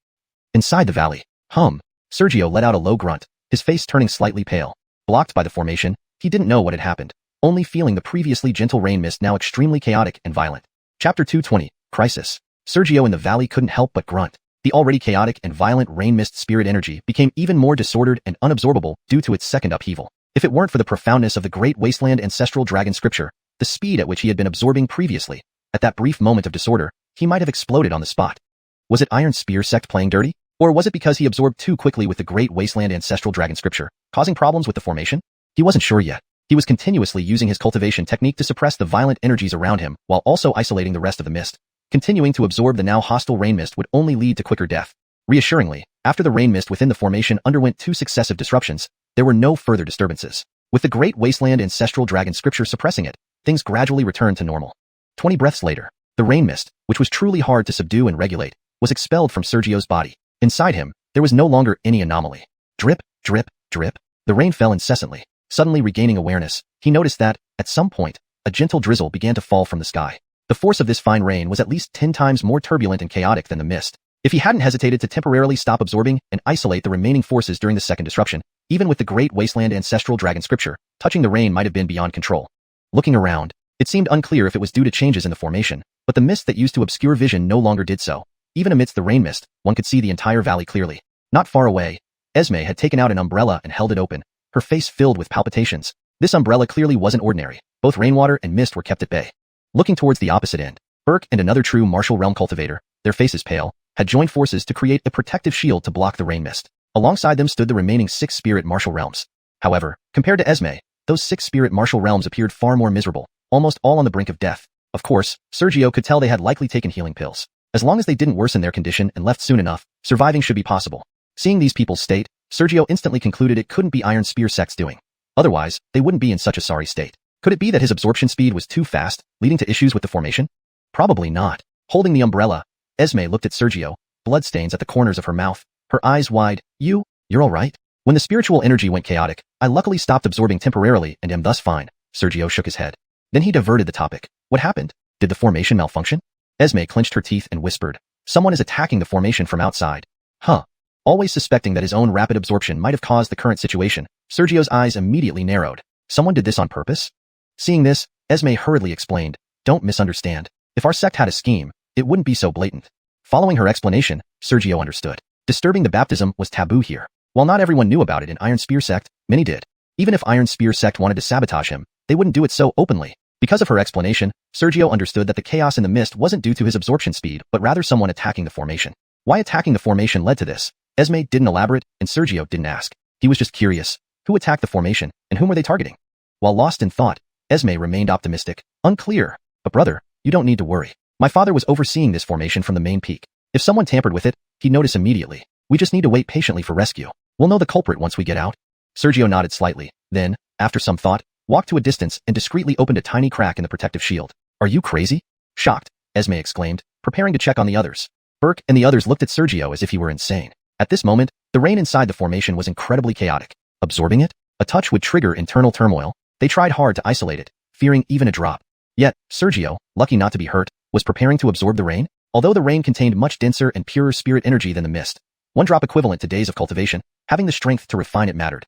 Inside the valley, Sergio let out a low grunt, his face turning slightly pale. Blocked by the formation, he didn't know what had happened, only feeling the previously gentle rain mist now extremely chaotic and violent. Chapter 220, Crisis. Sergio in the valley couldn't help but grunt. The already chaotic and violent rain mist spirit energy became even more disordered and unabsorbable due to its second upheaval. If it weren't for the profoundness of the great wasteland ancestral dragon scripture, the speed at which he had been absorbing previously, at that brief moment of disorder, he might have exploded on the spot. Was it Iron Spear sect playing dirty? Or was it because he absorbed too quickly with the great wasteland ancestral dragon scripture, causing problems with the formation? He wasn't sure yet. He was continuously using his cultivation technique to suppress the violent energies around him while also isolating the rest of the mist. Continuing to absorb the now hostile rain mist would only lead to quicker death. Reassuringly, after the rain mist within the formation underwent 2 successive disruptions, there were no further disturbances. With the great wasteland ancestral dragon scripture suppressing it, things gradually returned to normal. 20 breaths later, the rain mist, which was truly hard to subdue and regulate, was expelled from Sergio's body. Inside him, there was no longer any anomaly. Drip, drip, drip. The rain fell incessantly. Suddenly regaining awareness, he noticed that, at some point, a gentle drizzle began to fall from the sky. The force of this fine rain was at least 10 times more turbulent and chaotic than the mist. If he hadn't hesitated to temporarily stop absorbing and isolate the remaining forces during the second disruption, even with the great wasteland ancestral dragon scripture, touching the rain might have been beyond control. Looking around, it seemed unclear if it was due to changes in the formation, but the mist that used to obscure vision no longer did so. Even amidst the rain mist, one could see the entire valley clearly. Not far away, Esme had taken out an umbrella and held it open, her face filled with palpitations. This umbrella clearly wasn't ordinary. Both rainwater and mist were kept at bay. Looking towards the opposite end, Burke and another true martial realm cultivator, their faces pale, had joined forces to create a protective shield to block the rain mist. Alongside them stood the remaining 6 spirit martial realms. However, compared to Esme, those 6 spirit martial realms appeared far more miserable, almost all on the brink of death. Of course, Sergio could tell they had likely taken healing pills. As long as they didn't worsen their condition and left soon enough, surviving should be possible. Seeing these people's state, Sergio instantly concluded it couldn't be Iron Spear sect's doing. Otherwise, they wouldn't be in such a sorry state. Could it be that his absorption speed was too fast, leading to issues with the formation? Probably not. Holding the umbrella, Esme looked at Sergio, bloodstains at the corners of her mouth, her eyes wide. You're all right? When the spiritual energy went chaotic, I luckily stopped absorbing temporarily and am thus fine. Sergio shook his head. Then he diverted the topic. What happened? Did the formation malfunction? Esme clenched her teeth and whispered. Someone is attacking the formation from outside. Always suspecting that his own rapid absorption might have caused the current situation, Sergio's eyes immediately narrowed. Someone did this on purpose? Seeing this, Esme hurriedly explained. Don't misunderstand. If our sect had a scheme, it wouldn't be so blatant. Following her explanation, Sergio understood. Disturbing the baptism was taboo here. While not everyone knew about it in Iron Spear sect, many did. Even if Iron Spear sect wanted to sabotage him, they wouldn't do it so openly. Because of her explanation, Sergio understood that the chaos in the mist wasn't due to his absorption speed, but rather someone attacking the formation. Why attacking the formation led to this? Esme didn't elaborate, and Sergio didn't ask. He was just curious. Who attacked the formation, and whom were they targeting? While lost in thought, Esme remained optimistic. Unclear. But brother, you don't need to worry. My father was overseeing this formation from the main peak. If someone tampered with it, he'd notice immediately. We just need to wait patiently for rescue. We'll know the culprit once we get out. Sergio nodded slightly, then, after some thought, walked to a distance and discreetly opened a tiny crack in the protective shield. Are you crazy? Shocked, Esme exclaimed, preparing to check on the others. Burke and the others looked at Sergio as if he were insane. At this moment, the rain inside the formation was incredibly chaotic. Absorbing it? A touch would trigger internal turmoil. They tried hard to isolate it, fearing even a drop. Yet, Sergio, lucky not to be hurt, was preparing to absorb the rain. Although the rain contained much denser and purer spirit energy than the mist, one drop equivalent to days of cultivation, having the strength to refine it mattered.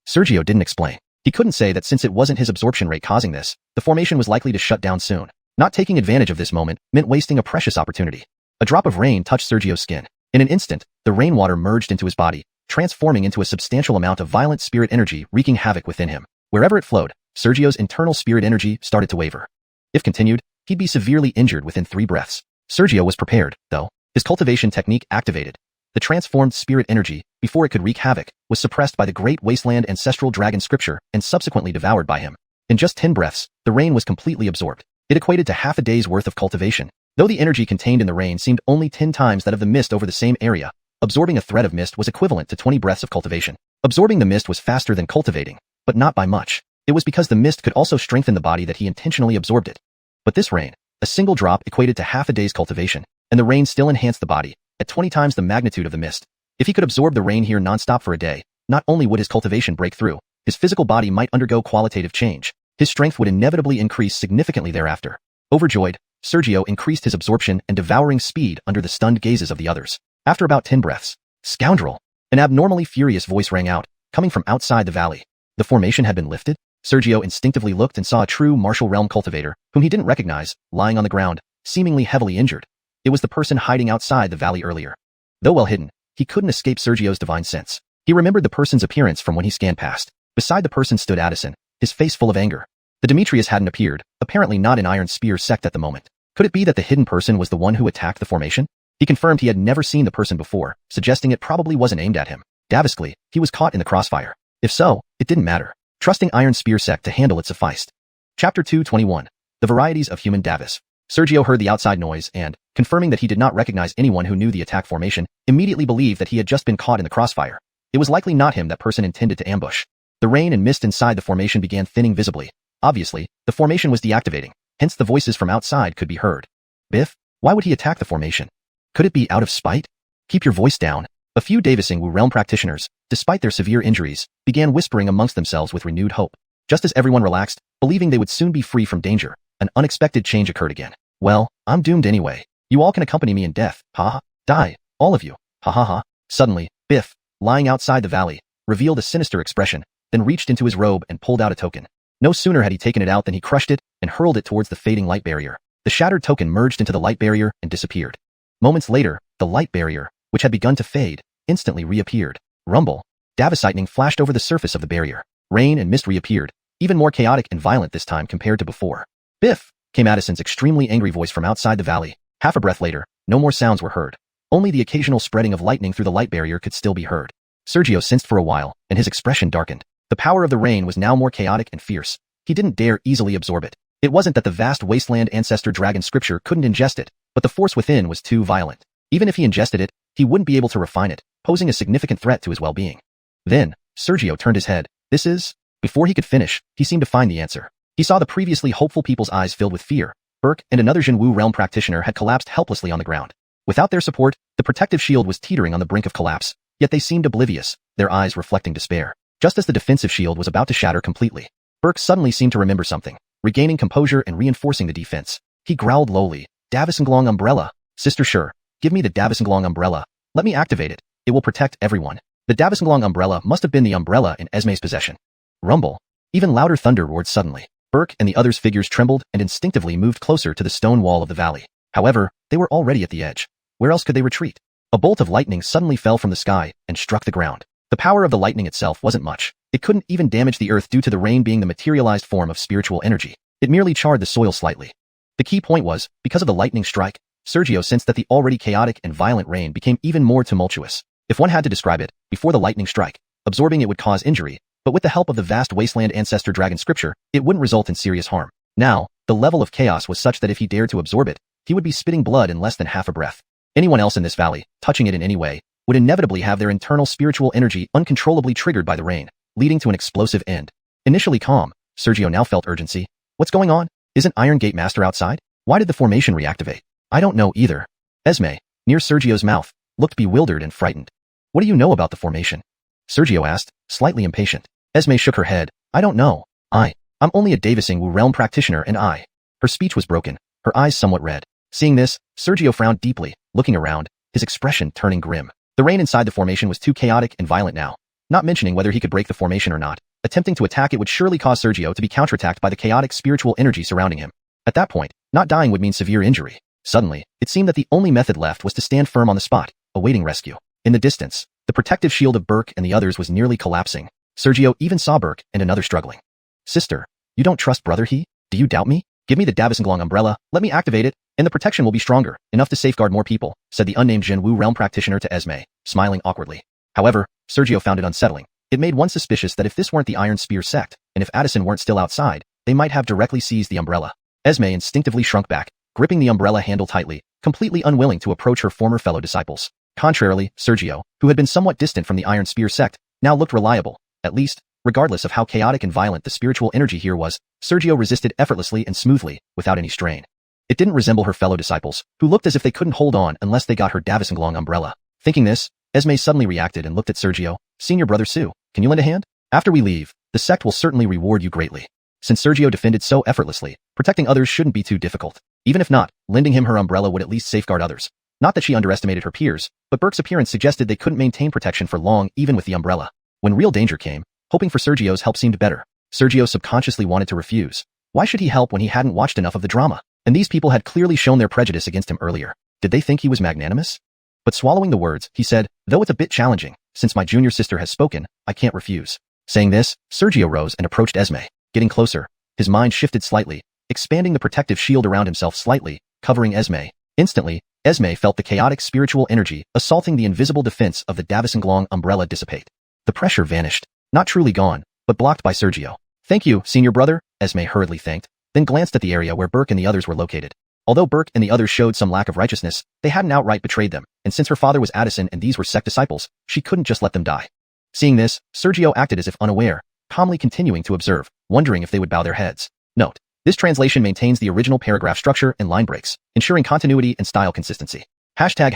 Sergio didn't explain. He couldn't say that since it wasn't his absorption rate causing this, the formation was likely to shut down soon. Not taking advantage of this moment meant wasting a precious opportunity. A drop of rain touched Sergio's skin. In an instant, the rainwater merged into his body, transforming into a substantial amount of violent spirit energy wreaking havoc within him. Wherever it flowed, Sergio's internal spirit energy started to waver. If continued, he'd be severely injured within 3 breaths. Sergio was prepared, though. His cultivation technique activated. The transformed spirit energy, before it could wreak havoc, was suppressed by the great wasteland ancestral dragon scripture and subsequently devoured by him. In just 10 breaths, the rain was completely absorbed. It equated to half a day's worth of cultivation. Though the energy contained in the rain seemed only 10 times that of the mist over the same area, absorbing a thread of mist was equivalent to 20 breaths of cultivation. Absorbing the mist was faster than cultivating, but not by much. It was because the mist could also strengthen the body that he intentionally absorbed it. But this rain, a single drop equated to half a day's cultivation, and the rain still enhanced the body, at 20 times the magnitude of the mist. If he could absorb the rain here non-stop for a day, not only would his cultivation break through, his physical body might undergo qualitative change. His strength would inevitably increase significantly thereafter. Overjoyed, Sergio increased his absorption and devouring speed under the stunned gazes of the others. After about 10 breaths, "Scoundrel!" An abnormally furious voice rang out, coming from outside the valley. The formation had been lifted? Sergio instinctively looked and saw a true martial realm cultivator, whom he didn't recognize, lying on the ground, seemingly heavily injured. It was the person hiding outside the valley earlier. Though well hidden, he couldn't escape Sergio's divine sense. He remembered the person's appearance from when he scanned past. Beside the person stood Addison, his face full of anger. The Demetrius hadn't appeared, apparently not in Iron Spear sect at the moment. Could it be that the hidden person was the one who attacked the formation? He confirmed he had never seen the person before, suggesting it probably wasn't aimed at him. Davoscly, he was caught in the crossfire. If so, it didn't matter. Trusting Iron Spear sect to handle it sufficed. Chapter 221. The Varieties of Human Davos. Sergio heard the outside noise and, confirming that he did not recognize anyone who knew the attack formation, immediately believed that he had just been caught in the crossfire. It was likely not him that person intended to ambush. The rain and mist inside the formation began thinning visibly. Obviously, the formation was deactivating, hence the voices from outside could be heard. Biff? Why would he attack the formation? Could it be out of spite? Keep your voice down. A few Davosing Wu realm practitioners, despite their severe injuries, began whispering amongst themselves with renewed hope. Just as everyone relaxed, believing they would soon be free from danger, an unexpected change occurred again. Well, I'm doomed anyway. You all can accompany me in death, ha. Die, all of you, ha. Suddenly, Biff, lying outside the valley, revealed a sinister expression, then reached into his robe and pulled out a token. No sooner had he taken it out than he crushed it and hurled it towards the fading light barrier. The shattered token merged into the light barrier and disappeared. Moments later, the light barrier, which had begun to fade, instantly reappeared. Rumble. Davos lightning flashed over the surface of the barrier. Rain and mist reappeared, even more chaotic and violent this time compared to before. Biff! Came Addison's extremely angry voice from outside the valley. Half a breath later, no more sounds were heard. Only the occasional spreading of lightning through the light barrier could still be heard. Sergio sensed for a while, and his expression darkened. The power of the rain was now more chaotic and fierce. He didn't dare easily absorb it. It wasn't that the vast wasteland ancestor dragon scripture couldn't ingest it, but the force within was too violent. Even if he ingested it, he wouldn't be able to refine it, posing a significant threat to his well-being. Then, Sergio turned his head. This is... Before he could finish, he seemed to find the answer. He saw the previously hopeful people's eyes filled with fear. Burke and another Jinwu realm practitioner had collapsed helplessly on the ground. Without their support, the protective shield was teetering on the brink of collapse, yet they seemed oblivious, their eyes reflecting despair. Just as the defensive shield was about to shatter completely, Burke suddenly seemed to remember something, regaining composure and reinforcing the defense. He growled lowly, Davosnglong umbrella. Sister Sure, give me the Davosnglong umbrella. Let me activate it. It will protect everyone. The Davosnglong umbrella must have been the umbrella in Esme's possession. Rumble. Even louder thunder roared suddenly. Burke and the others' figures trembled and instinctively moved closer to the stone wall of the valley. However, they were already at the edge. Where else could they retreat? A bolt of lightning suddenly fell from the sky and struck the ground. The power of the lightning itself wasn't much. It couldn't even damage the earth due to the rain being the materialized form of spiritual energy. It merely charred the soil slightly. The key point was, because of the lightning strike, Sergio sensed that the already chaotic and violent rain became even more tumultuous. If one had to describe it, before the lightning strike, absorbing it would cause injury, but with the help of the vast wasteland ancestor dragon scripture, it wouldn't result in serious harm. Now, the level of chaos was such that if he dared to absorb it, he would be spitting blood in less than half a breath. Anyone else in this valley, touching it in any way, would inevitably have their internal spiritual energy uncontrollably triggered by the rain, leading to an explosive end. Initially calm, Sergio now felt urgency. What's going on? Isn't Iron Gate Master outside? Why did the formation reactivate? I don't know either. Esme, near Sergio's mouth, looked bewildered and frightened. What do you know about the formation? Sergio asked, slightly impatient. Esme shook her head. I don't know. I'm only a Davosing Wu realm practitioner and I. Her speech was broken, her eyes somewhat red. Seeing this, Sergio frowned deeply, looking around, his expression turning grim. The rain inside the formation was too chaotic and violent now. Not mentioning whether he could break the formation or not, attempting to attack it would surely cause Sergio to be counterattacked by the chaotic spiritual energy surrounding him. At that point, Not dying would mean severe injury. Suddenly, it seemed that the only method left was to stand firm on the spot, awaiting rescue. In the distance, the protective shield of Burke and the others was nearly collapsing. Sergio even saw Burke and another struggling. Sister, you don't trust brother he? Do you doubt me? Give me the Davisanglong umbrella, let me activate it, and the protection will be stronger, enough to safeguard more people, said the unnamed Jinwu realm practitioner to Esme, smiling awkwardly. However, Sergio found it unsettling. It made one suspicious that if this weren't the Iron Spear sect, and if Addison weren't still outside, they might have directly seized the umbrella. Esme instinctively shrunk back, gripping the umbrella handle tightly, completely unwilling to approach her former fellow disciples. Contrarily, Sergio, who had been somewhat distant from the Iron Spear sect, now looked reliable. At least, regardless of how chaotic and violent the spiritual energy here was, Sergio resisted effortlessly and smoothly, without any strain. It didn't resemble her fellow disciples, who looked as if they couldn't hold on unless they got her Davisanglong umbrella. Thinking this, Esme suddenly reacted and looked at Sergio. Senior brother Sue, can you lend a hand? After we leave, the sect will certainly reward you greatly. Since Sergio defended so effortlessly, protecting others shouldn't be too difficult. Even if not, lending him her umbrella would at least safeguard others. Not that she underestimated her peers, but Burke's appearance suggested they couldn't maintain protection for long even with the umbrella. When real danger came, hoping for Sergio's help seemed better. Sergio subconsciously wanted to refuse. Why should he help when he hadn't watched enough of the drama? And these people had clearly shown their prejudice against him earlier. Did they think he was magnanimous? But swallowing the words, he said, though it's a bit challenging, since my junior sister has spoken, I can't refuse. Saying this, Sergio rose and approached Esme. Getting closer, his mind shifted slightly, expanding the protective shield around himself slightly, covering Esme. Instantly, Esme felt the chaotic spiritual energy assaulting the invisible defense of the Davisanglong umbrella dissipate. The pressure vanished, not truly gone, but blocked by Sergio. Thank you, senior brother, Esme hurriedly thanked, then glanced at the area where Burke and the others were located. Although Burke and the others showed some lack of righteousness, they hadn't outright betrayed them, and since her father was Addison and these were sect disciples, she couldn't just let them die. Seeing this, Sergio acted as if unaware, calmly continuing to observe, wondering if they would bow their heads. Note: this translation maintains the original paragraph structure and line breaks, ensuring continuity and style consistency. Hashtag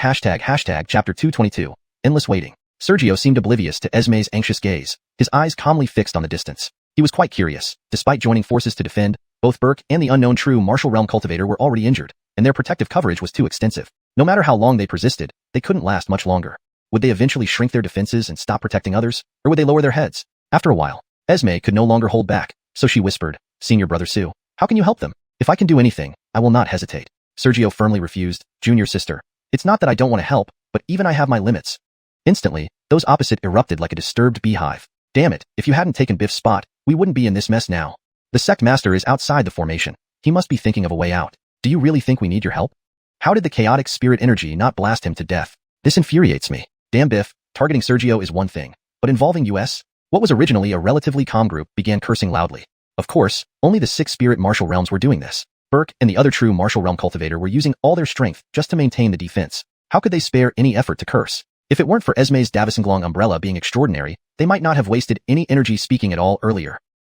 chapter 222. Endless waiting. Sergio seemed oblivious to Esme's anxious gaze, his eyes calmly fixed on the distance. He was quite curious. Despite joining forces to defend, both Burke and the unknown true martial realm cultivator were already injured, and their protective coverage was too extensive. No matter how long they persisted, they couldn't last much longer. Would they eventually shrink their defenses and stop protecting others, or would they lower their heads? After a while, Esme could no longer hold back, so she whispered, Senior brother Sue, how can you help them? If I can do anything, I will not hesitate. Sergio firmly refused. Junior sister, it's not that I don't want to help, but even I have my limits. Instantly, those opposite erupted like a disturbed beehive. Damn it, if you hadn't taken Biff's spot, we wouldn't be in this mess now. The sect master is outside the formation. He must be thinking of a way out. Do you really think we need your help? How did the chaotic spirit energy not blast him to death? This infuriates me. Damn Biff, targeting Sergio is one thing, but involving us? What was originally a relatively calm group began cursing loudly. Of course, only the 6 spirit martial realms were doing this. Burke and the other true martial realm cultivator were using all their strength just to maintain the defense. How could they spare any effort to curse? If it weren't for Esme's Davisanglong umbrella being extraordinary, they might not have wasted any energy speaking at all earlier.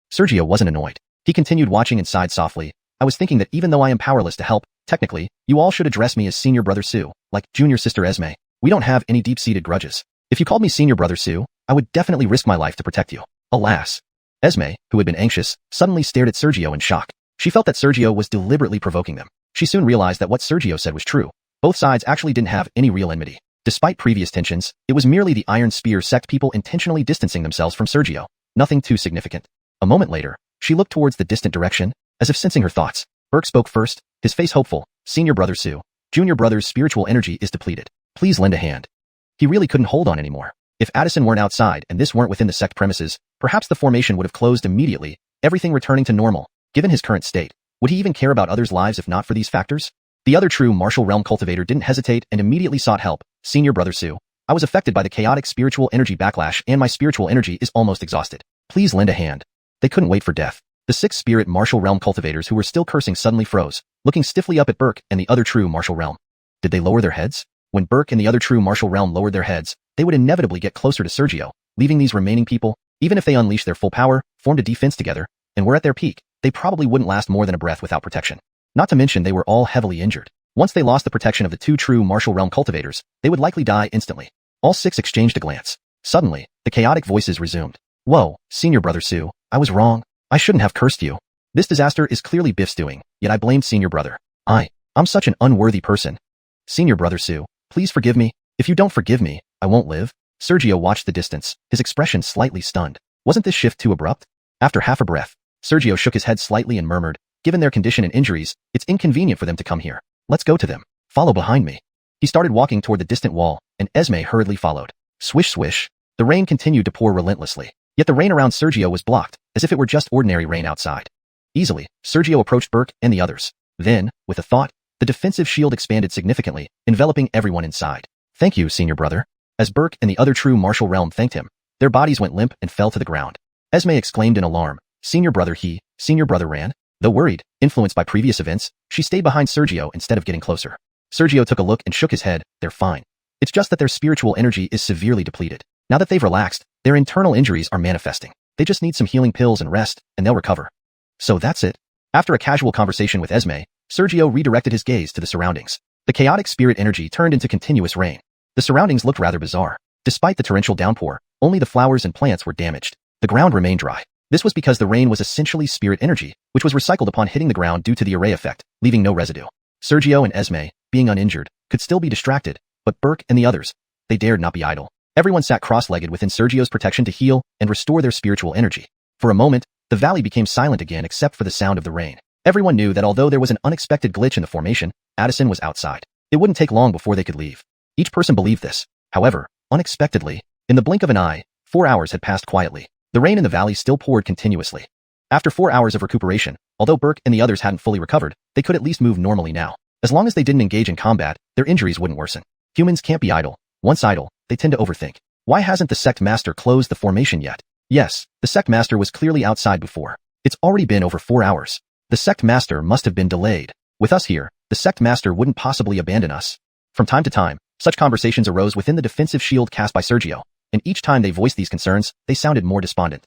Sergio wasn't annoyed. He continued watching and sighed softly. I was thinking that even though I am powerless to help, technically, you all should address me as senior brother Sue, like junior sister Esme. We don't have any deep-seated grudges. If you called me senior brother Sue, I would definitely risk my life to protect you. Alas. Esme, who had been anxious, suddenly stared at Sergio in shock. She felt that Sergio was deliberately provoking them. She soon realized that what Sergio said was true. Both sides actually didn't have any real enmity. Despite previous tensions, it was merely the Iron Spear sect people intentionally distancing themselves from Sergio. Nothing too significant. A moment later, she looked towards the distant direction, as if sensing her thoughts. Burke spoke first, his face hopeful. Senior brother Sue, junior brother's spiritual energy is depleted. Please lend a hand. He really couldn't hold on anymore. If Addison weren't outside and this weren't within the sect premises, perhaps the formation would have closed immediately, everything returning to normal. Given his current state, would he even care about others' lives if not for these factors? The other true martial realm cultivator didn't hesitate and immediately sought help. Senior brother Sue, I was affected by the chaotic spiritual energy backlash and my spiritual energy is almost exhausted. Please lend a hand. They couldn't wait for death. The 6 spirit martial realm cultivators who were still cursing suddenly froze, looking stiffly up at Burke and the other true martial realm. Did they lower their heads? When Burke and the other true martial realm lowered their heads, they would inevitably get closer to Sergio, leaving these remaining people, even if they unleashed their full power, formed a defense together, and were at their peak, they probably wouldn't last more than a breath without protection. Not to mention they were all heavily injured. Once they lost the protection of the 2 true martial realm cultivators, they would likely die instantly. All 6 exchanged a glance. Suddenly, the chaotic voices resumed. Whoa, senior brother Sue, I was wrong. I shouldn't have cursed you. This disaster is clearly Biff's doing, yet I blamed senior brother. I'm such an unworthy person. Senior brother Sue, please forgive me. If you don't forgive me, I won't live. Sergio watched the distance, his expression slightly stunned. Wasn't this shift too abrupt? After half a breath, Sergio shook his head slightly and murmured, Given their condition and injuries, it's inconvenient for them to come here. Let's go to them. Follow behind me. He started walking toward the distant wall, and Esme hurriedly followed. Swish swish. The rain continued to pour relentlessly. Yet the rain around Sergio was blocked, as if it were just ordinary rain outside. Easily, Sergio approached Burke and the others. Then, with a thought, the defensive shield expanded significantly, enveloping everyone inside. Thank you, senior brother. As Burke and the other true martial realm thanked him, their bodies went limp and fell to the ground. Esme exclaimed in alarm. Senior brother ran. Though worried, influenced by previous events, she stayed behind Sergio instead of getting closer. Sergio took a look and shook his head. They're fine. It's just that their spiritual energy is severely depleted. Now that they've relaxed, their internal injuries are manifesting. They just need some healing pills and rest, and they'll recover. So that's it. After a casual conversation with Esme, Sergio redirected his gaze to the surroundings. The chaotic spirit energy turned into continuous rain. The surroundings looked rather bizarre. Despite the torrential downpour, only the flowers and plants were damaged. The ground remained dry. This was because the rain was essentially spirit energy, which was recycled upon hitting the ground due to the array effect, leaving no residue. Sergio and Esme, being uninjured, could still be distracted, but Burke and the others, they dared not be idle. Everyone sat cross-legged within Sergio's protection to heal and restore their spiritual energy. For a moment, the valley became silent again except for the sound of the rain. Everyone knew that although there was an unexpected glitch in the formation, Addison was outside. It wouldn't take long before they could leave. Each person believed this. However, unexpectedly, in the blink of an eye, 4 hours had passed quietly. The rain in the valley still poured continuously. After 4 hours of recuperation, although Burke and the others hadn't fully recovered, they could at least move normally now. As long as they didn't engage in combat, their injuries wouldn't worsen. Humans can't be idle. Once idle, they tend to overthink. Why hasn't the sect master closed the formation yet? Yes, the sect master was clearly outside before. It's already been over 4 hours. The sect master must have been delayed. With us here, the sect master wouldn't possibly abandon us. From time to time, such conversations arose within the defensive shield cast by Sergio, and each time they voiced these concerns, they sounded more despondent.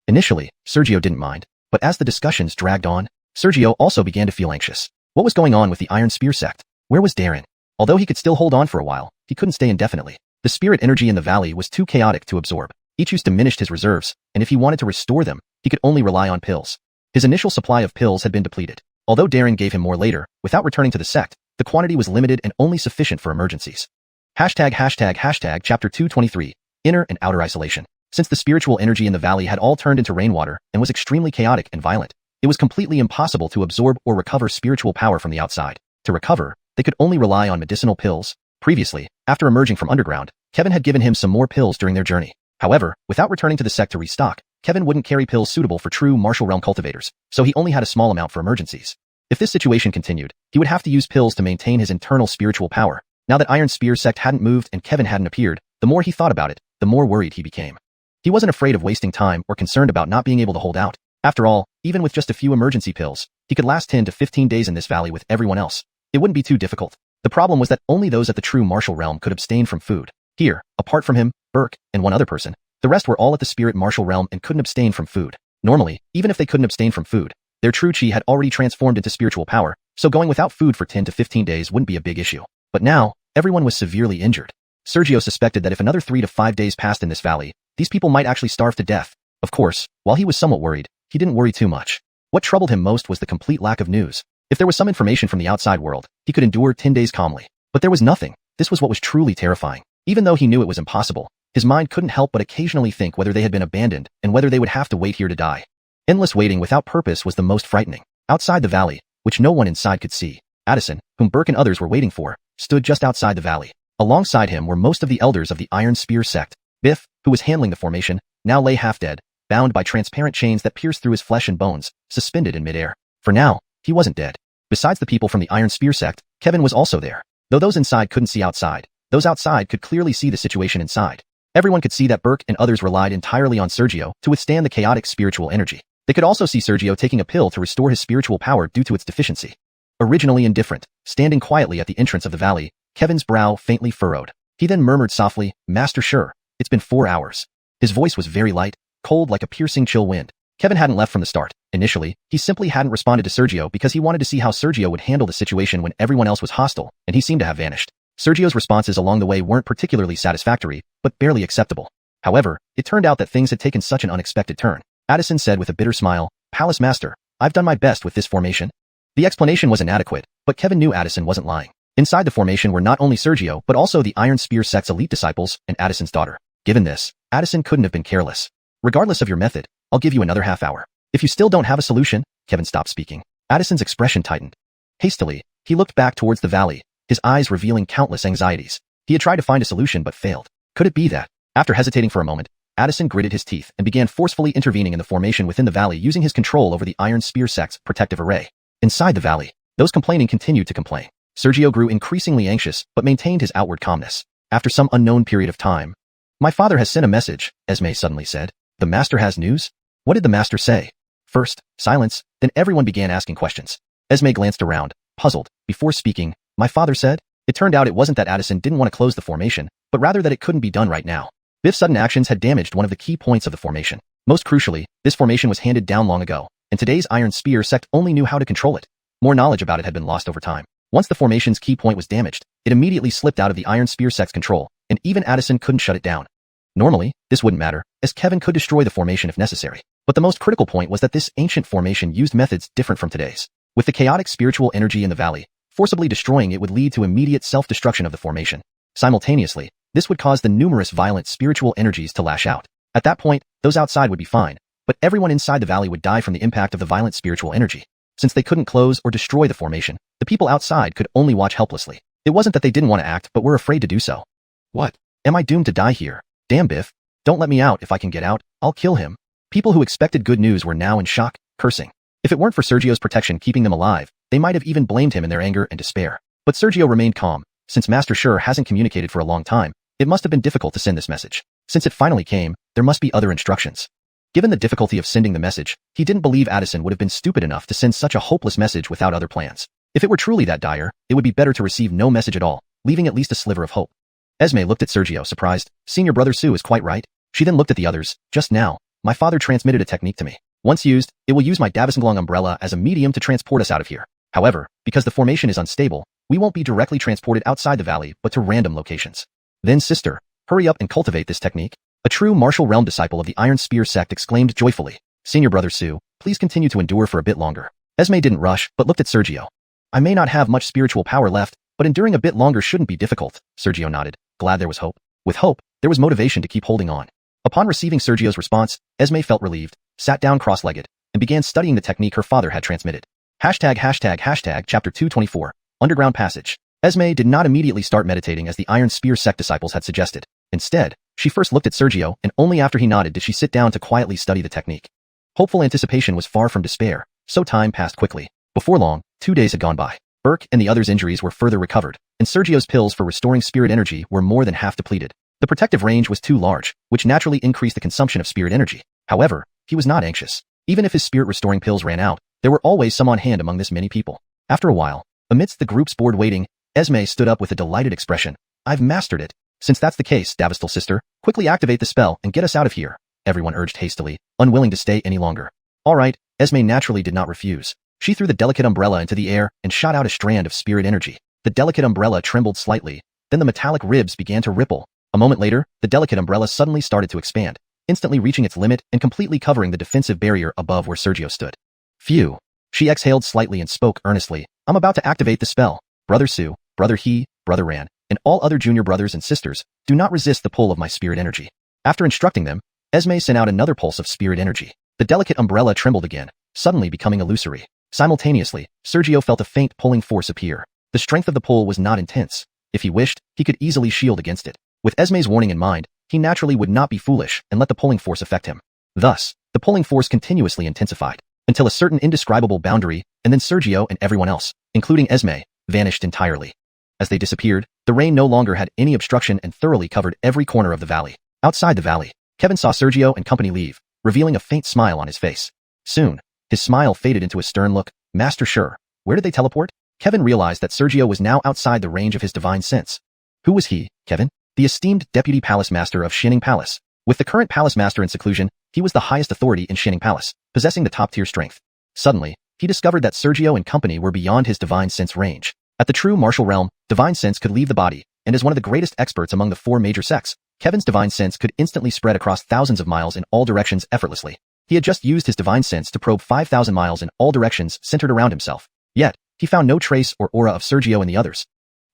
Initially, Sergio didn't mind, but as the discussions dragged on, Sergio also began to feel anxious. What was going on with the Iron Spear sect? Where was Darren? Although he could still hold on for a while, he couldn't stay indefinitely. The spirit energy in the valley was too chaotic to absorb. Each use diminished his reserves, and if he wanted to restore them, he could only rely on pills. His initial supply of pills had been depleted. Although Darren gave him more later, without returning to the sect, the quantity was limited and only sufficient for emergencies. Chapter 223, Inner and Outer Isolation. Since the spiritual energy in the valley had all turned into rainwater and was extremely chaotic and violent, it was completely impossible to absorb or recover spiritual power from the outside. To recover, they could only rely on medicinal pills. Previously, after emerging from underground, Kevin had given him some more pills during their journey. However, without returning to the sect to restock, Kevin wouldn't carry pills suitable for true martial realm cultivators, so he only had a small amount for emergencies. If this situation continued, he would have to use pills to maintain his internal spiritual power. Now that Iron Spear sect hadn't moved and Kevin hadn't appeared, the more he thought about it, the more worried he became. He wasn't afraid of wasting time or concerned about not being able to hold out. After all, even with just a few emergency pills, he could last 10 to 15 days in this valley with everyone else. It wouldn't be too difficult. The problem was that only those at the true martial realm could abstain from food. Here, apart from him, Burke, and one other person, the rest were all at the spirit martial realm and couldn't abstain from food. Normally, even if they couldn't abstain from food, their true chi had already transformed into spiritual power, so going without food for 10 to 15 days wouldn't be a big issue. But now, everyone was severely injured. Sergio suspected that if another 3 to 5 days passed in this valley, these people might actually starve to death. Of course, while he was somewhat worried, he didn't worry too much. What troubled him most was the complete lack of news. If there was some information from the outside world, he could endure 10 days calmly. But there was nothing. This was what was truly terrifying. Even though he knew it was impossible, his mind couldn't help but occasionally think whether they had been abandoned and whether they would have to wait here to die. Endless waiting without purpose was the most frightening. Outside the valley, which no one inside could see, Addison, whom Burke and others were waiting for, stood just outside the valley. Alongside him were most of the elders of the Iron Spear sect. Biff, who was handling the formation, now lay half dead, bound by transparent chains that pierced through his flesh and bones, suspended in midair. For now, he wasn't dead. Besides the people from the Iron Spear sect, Kevin was also there. Though those inside couldn't see outside, those outside could clearly see the situation inside. Everyone could see that Burke and others relied entirely on Sergio to withstand the chaotic spiritual energy. They could also see Sergio taking a pill to restore his spiritual power due to its deficiency. Originally indifferent, standing quietly at the entrance of the valley, Kevin's brow faintly furrowed. He then murmured softly, "Master Sure, it's been 4 hours." His voice was very light, cold like a piercing chill wind. Kevin hadn't left from the start. Initially, he simply hadn't responded to Sergio because he wanted to see how Sergio would handle the situation when everyone else was hostile, and he seemed to have vanished. Sergio's responses along the way weren't particularly satisfactory, but barely acceptable. However, it turned out that things had taken such an unexpected turn. Addison said with a bitter smile, "Palace Master, I've done my best with this formation." The explanation was inadequate, but Kevin knew Addison wasn't lying. Inside the formation were not only Sergio but also the Iron Spear sect's elite disciples and Addison's daughter. Given this, Addison couldn't have been careless. "Regardless of your method, I'll give you another half hour. If you still don't have a solution," Kevin stopped speaking. Addison's expression tightened. Hastily, he looked back towards the valley, his eyes revealing countless anxieties. He had tried to find a solution but failed. Could it be that? After hesitating for a moment, Addison gritted his teeth and began forcefully intervening in the formation within the valley using his control over the Iron Spear sect's protective array. Inside the valley, those complaining continued to complain. Sergio grew increasingly anxious but maintained his outward calmness. After some unknown period of time, "My father has sent a message," Esme suddenly said. "The master has news?" What did the master say? First, silence, then everyone began asking questions. Esme glanced around, puzzled. Before speaking, "My father said?" It turned out it wasn't that Addison didn't want to close the formation, but rather that it couldn't be done right now. Biff's sudden actions had damaged one of the key points of the formation. Most crucially, this formation was handed down long ago, and today's Iron Spear sect only knew how to control it. More knowledge about it had been lost over time. Once the formation's key point was damaged, it immediately slipped out of the Iron Spear sect's control, and even Addison couldn't shut it down. Normally, this wouldn't matter, as Kevin could destroy the formation if necessary. But the most critical point was that this ancient formation used methods different from today's. With the chaotic spiritual energy in the valley, forcibly destroying it would lead to immediate self-destruction of the formation. Simultaneously, this would cause the numerous violent spiritual energies to lash out. At that point, those outside would be fine, but everyone inside the valley would die from the impact of the violent spiritual energy. Since they couldn't close or destroy the formation, the people outside could only watch helplessly. It wasn't that they didn't want to act but were afraid to do so. What? Am I doomed to die here? Damn Biff. Don't let me out. If I can get out, I'll kill him. People who expected good news were now in shock, cursing. If it weren't for Sergio's protection keeping them alive, they might have even blamed him in their anger and despair. But Sergio remained calm. Since Master Sure hasn't communicated for a long time, it must have been difficult to send this message. Since it finally came, there must be other instructions. Given the difficulty of sending the message, he didn't believe Addison would have been stupid enough to send such a hopeless message without other plans. If it were truly that dire, it would be better to receive no message at all, leaving at least a sliver of hope. Esme looked at Sergio, surprised. Senior brother Sue is quite right. She then looked at the others. Just now, my father transmitted a technique to me. Once used, it will use my Davisnglong umbrella as a medium to transport us out of here. However, because the formation is unstable, we won't be directly transported outside the valley but to random locations. Then sister, hurry up and cultivate this technique. A true martial realm disciple of the Iron Spear sect exclaimed joyfully. Senior brother Sue, please continue to endure for a bit longer. Esme didn't rush, but looked at Sergio. I may not have much spiritual power left, but enduring a bit longer shouldn't be difficult. Sergio nodded, glad there was hope. With hope, there was motivation to keep holding on. Upon receiving Sergio's response, Esme felt relieved, sat down cross-legged, and began studying the technique her father had transmitted. Chapter 224, Underground Passage. Esme did not immediately start meditating as the Iron Spear sect disciples had suggested. Instead, she first looked at Sergio, and only after he nodded did she sit down to quietly study the technique. Hopeful anticipation was far from despair, so time passed quickly. Before long, 2 days had gone by. Burke and the others' injuries were further recovered, and Sergio's pills for restoring spirit energy were more than half depleted. The protective range was too large, which naturally increased the consumption of spirit energy. However, he was not anxious. Even if his spirit-restoring pills ran out, there were always some on hand among this many people. After a while, amidst the group's bored waiting, Esme stood up with a delighted expression. I've mastered it. Since that's the case, Davistal sister, quickly activate the spell and get us out of here, everyone urged hastily, unwilling to stay any longer. All right, Esme naturally did not refuse. She threw the delicate umbrella into the air and shot out a strand of spirit energy. The delicate umbrella trembled slightly, then the metallic ribs began to ripple. A moment later, the delicate umbrella suddenly started to expand, instantly reaching its limit and completely covering the defensive barrier above where Sergio stood. Phew. She exhaled slightly and spoke earnestly. I'm about to activate the spell. Brother Sue, Brother He, Brother Ran, and all other junior brothers and sisters, do not resist the pull of my spirit energy. After instructing them, Esme sent out another pulse of spirit energy. The delicate umbrella trembled again, suddenly becoming illusory. Simultaneously, Sergio felt a faint pulling force appear. The strength of the pull was not intense. If he wished, he could easily shield against it. With Esme's warning in mind, he naturally would not be foolish and let the pulling force affect him. Thus, the pulling force continuously intensified, until a certain indescribable boundary, and then Sergio and everyone else, including Esme, vanished entirely. As they disappeared, the rain no longer had any obstruction and thoroughly covered every corner of the valley. Outside the valley, Kevin saw Sergio and company leave, revealing a faint smile on his face. Soon, his smile faded into a stern look. Master Sure, where did they teleport? Kevin realized that Sergio was now outside the range of his divine sense. Who was he, Kevin? The esteemed Deputy Palace Master of Xianxia Palace. With the current Palace Master in seclusion, he was the highest authority in Xianxia Palace, possessing the top-tier strength. Suddenly, he discovered that Sergio and company were beyond his divine sense range. At the true martial realm, divine sense could leave the body, and as one of the greatest experts among the 4 major sects, Kevin's divine sense could instantly spread across thousands of miles in all directions effortlessly. He had just used his divine sense to probe 5,000 miles in all directions centered around himself. Yet, he found no trace or aura of Sergio and the others.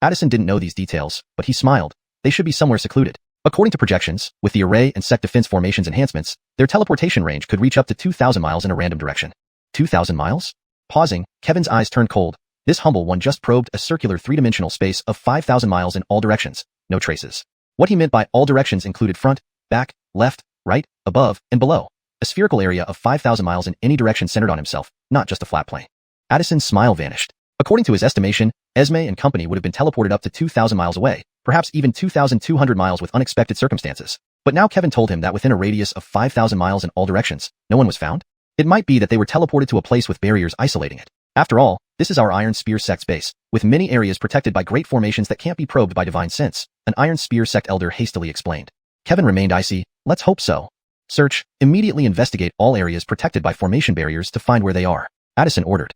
Addison didn't know these details, but he smiled. They should be somewhere secluded. According to projections, with the array and sect defense formations enhancements, their teleportation range could reach up to 2,000 miles in a random direction. 2,000 miles? Pausing, Kevin's eyes turned cold. This humble one just probed a circular three-dimensional space of 5,000 miles in all directions. No traces. What he meant by all directions included front, back, left, right, above, and below. A spherical area of 5,000 miles in any direction centered on himself, not just a flat plane. Addison's smile vanished. According to his estimation, Esme and company would have been teleported up to 2,000 miles away, perhaps even 2,200 miles with unexpected circumstances. But now Kevin told him that within a radius of 5,000 miles in all directions, no one was found? It might be that they were teleported to a place with barriers isolating it. After all, this is our Iron Spear sect's base, with many areas protected by great formations that can't be probed by divine sense, an Iron Spear sect elder hastily explained. Kevin remained icy. Let's hope so. Search, immediately investigate all areas protected by formation barriers to find where they are, Addison ordered.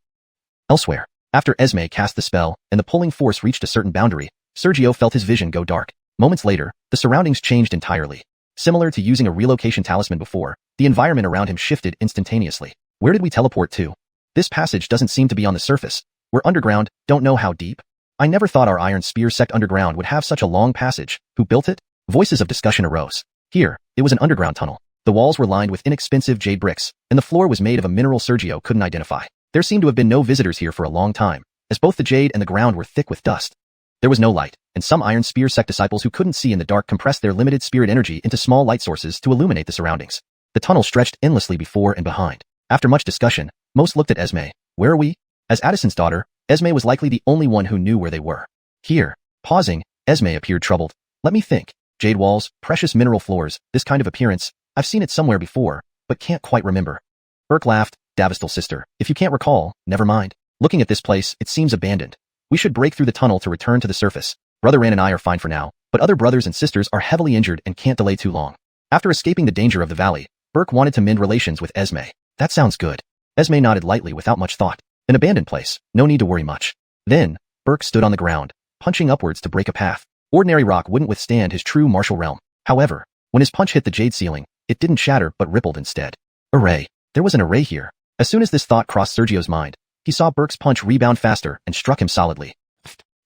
Elsewhere, after Esme cast the spell and the pulling force reached a certain boundary, Sergio felt his vision go dark. Moments later, the surroundings changed entirely. Similar to using a relocation talisman before, the environment around him shifted instantaneously. Where did we teleport to? This passage doesn't seem to be on the surface. We're underground, don't know how deep. I never thought our Iron Spear sect underground would have such a long passage. Who built it? Voices of discussion arose. Here, it was an underground tunnel. The walls were lined with inexpensive jade bricks, and the floor was made of a mineral Sergio couldn't identify. There seemed to have been no visitors here for a long time, as both the jade and the ground were thick with dust. There was no light, and some Iron Spear sect disciples who couldn't see in the dark compressed their limited spirit energy into small light sources to illuminate the surroundings. The tunnel stretched endlessly before and behind. After much discussion, most looked at Esme. Where are we? As Addison's daughter, Esme was likely the only one who knew where they were. Here. Pausing, Esme appeared troubled. Let me think. Jade walls, precious mineral floors, this kind of appearance. I've seen it somewhere before, but can't quite remember. Burke laughed. Davistal sister, if you can't recall, never mind. Looking at this place, it seems abandoned. We should break through the tunnel to return to the surface. Brother Ran and I are fine for now, but other brothers and sisters are heavily injured and can't delay too long. After escaping the danger of the valley, Burke wanted to mend relations with Esme. That sounds good. Esme nodded lightly without much thought. An abandoned place, no need to worry much. Then, Burke stood on the ground, punching upwards to break a path. Ordinary rock wouldn't withstand his true martial realm. However, when his punch hit the jade ceiling, it didn't shatter but rippled instead. Array. There was an array here. As soon as this thought crossed Sergio's mind, he saw Burke's punch rebound faster and struck him solidly.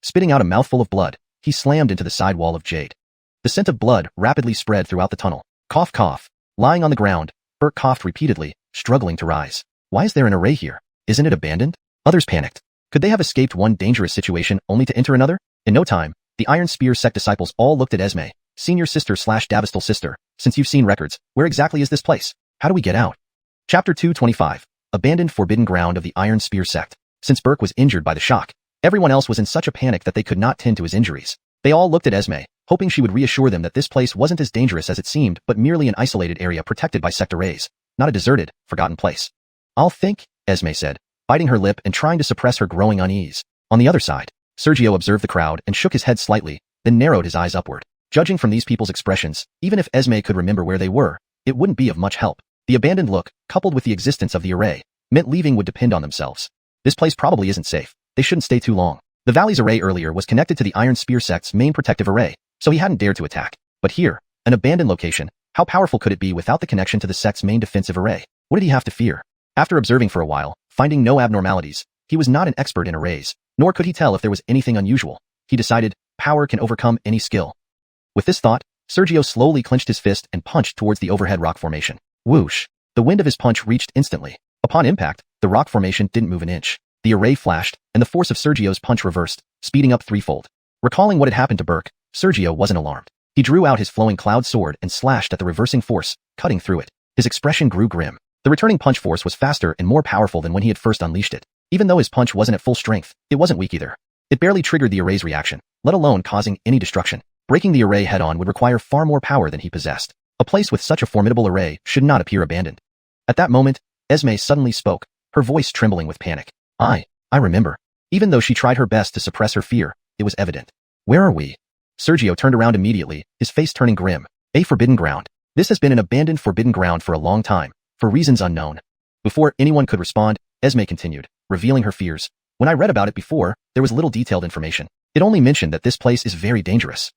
Spitting out a mouthful of blood, he slammed into the side wall of jade. The scent of blood rapidly spread throughout the tunnel. Cough, cough. Lying on the ground, Burke coughed repeatedly, struggling to rise. Why is there an array here? Isn't it abandoned? Others panicked. Could they have escaped one dangerous situation only to enter another? In no time, the Iron Spear sect disciples all looked at Esme, senior sister / Davistal sister. Since you've seen records, where exactly is this place? How do we get out? Chapter 225. Abandoned forbidden ground of the Iron Spear sect. Since Burke was injured by the shock, everyone else was in such a panic that they could not tend to his injuries. They all looked at Esme, hoping she would reassure them that this place wasn't as dangerous as it seemed, but merely an isolated area protected by sect arrays, not a deserted, forgotten place. I'll think, Esme said, biting her lip and trying to suppress her growing unease. On the other side, Sergio observed the crowd and shook his head slightly, then narrowed his eyes upward. Judging from these people's expressions, even if Esme could remember where they were, it wouldn't be of much help. The abandoned look, coupled with the existence of the array, meant leaving would depend on themselves. This place probably isn't safe. They shouldn't stay too long. The valley's array earlier was connected to the Iron Spear sect's main protective array, so he hadn't dared to attack. But here, an abandoned location, how powerful could it be without the connection to the sect's main defensive array? What did he have to fear? After observing for a while, finding no abnormalities, he was not an expert in arrays, nor could he tell if there was anything unusual. He decided, power can overcome any skill. With this thought, Sergio slowly clenched his fist and punched towards the overhead rock formation. Whoosh! The wind of his punch reached instantly. Upon impact, the rock formation didn't move an inch. The array flashed, and the force of Sergio's punch reversed, speeding up threefold. Recalling what had happened to Burke, Sergio wasn't alarmed. He drew out his flowing cloud sword and slashed at the reversing force, cutting through it. His expression grew grim. The returning punch force was faster and more powerful than when he had first unleashed it. Even though his punch wasn't at full strength, it wasn't weak either. It barely triggered the array's reaction, let alone causing any destruction. Breaking the array head-on would require far more power than he possessed. A place with such a formidable array should not appear abandoned. At that moment, Esme suddenly spoke, her voice trembling with panic. I remember. Even though she tried her best to suppress her fear, it was evident. Where are we? Sergio turned around immediately, his face turning grim. A forbidden ground. This has been an abandoned forbidden ground for a long time, for reasons unknown. Before anyone could respond, Esme continued, revealing her fears. When I read about it before, there was little detailed information. It only mentioned that this place is very dangerous.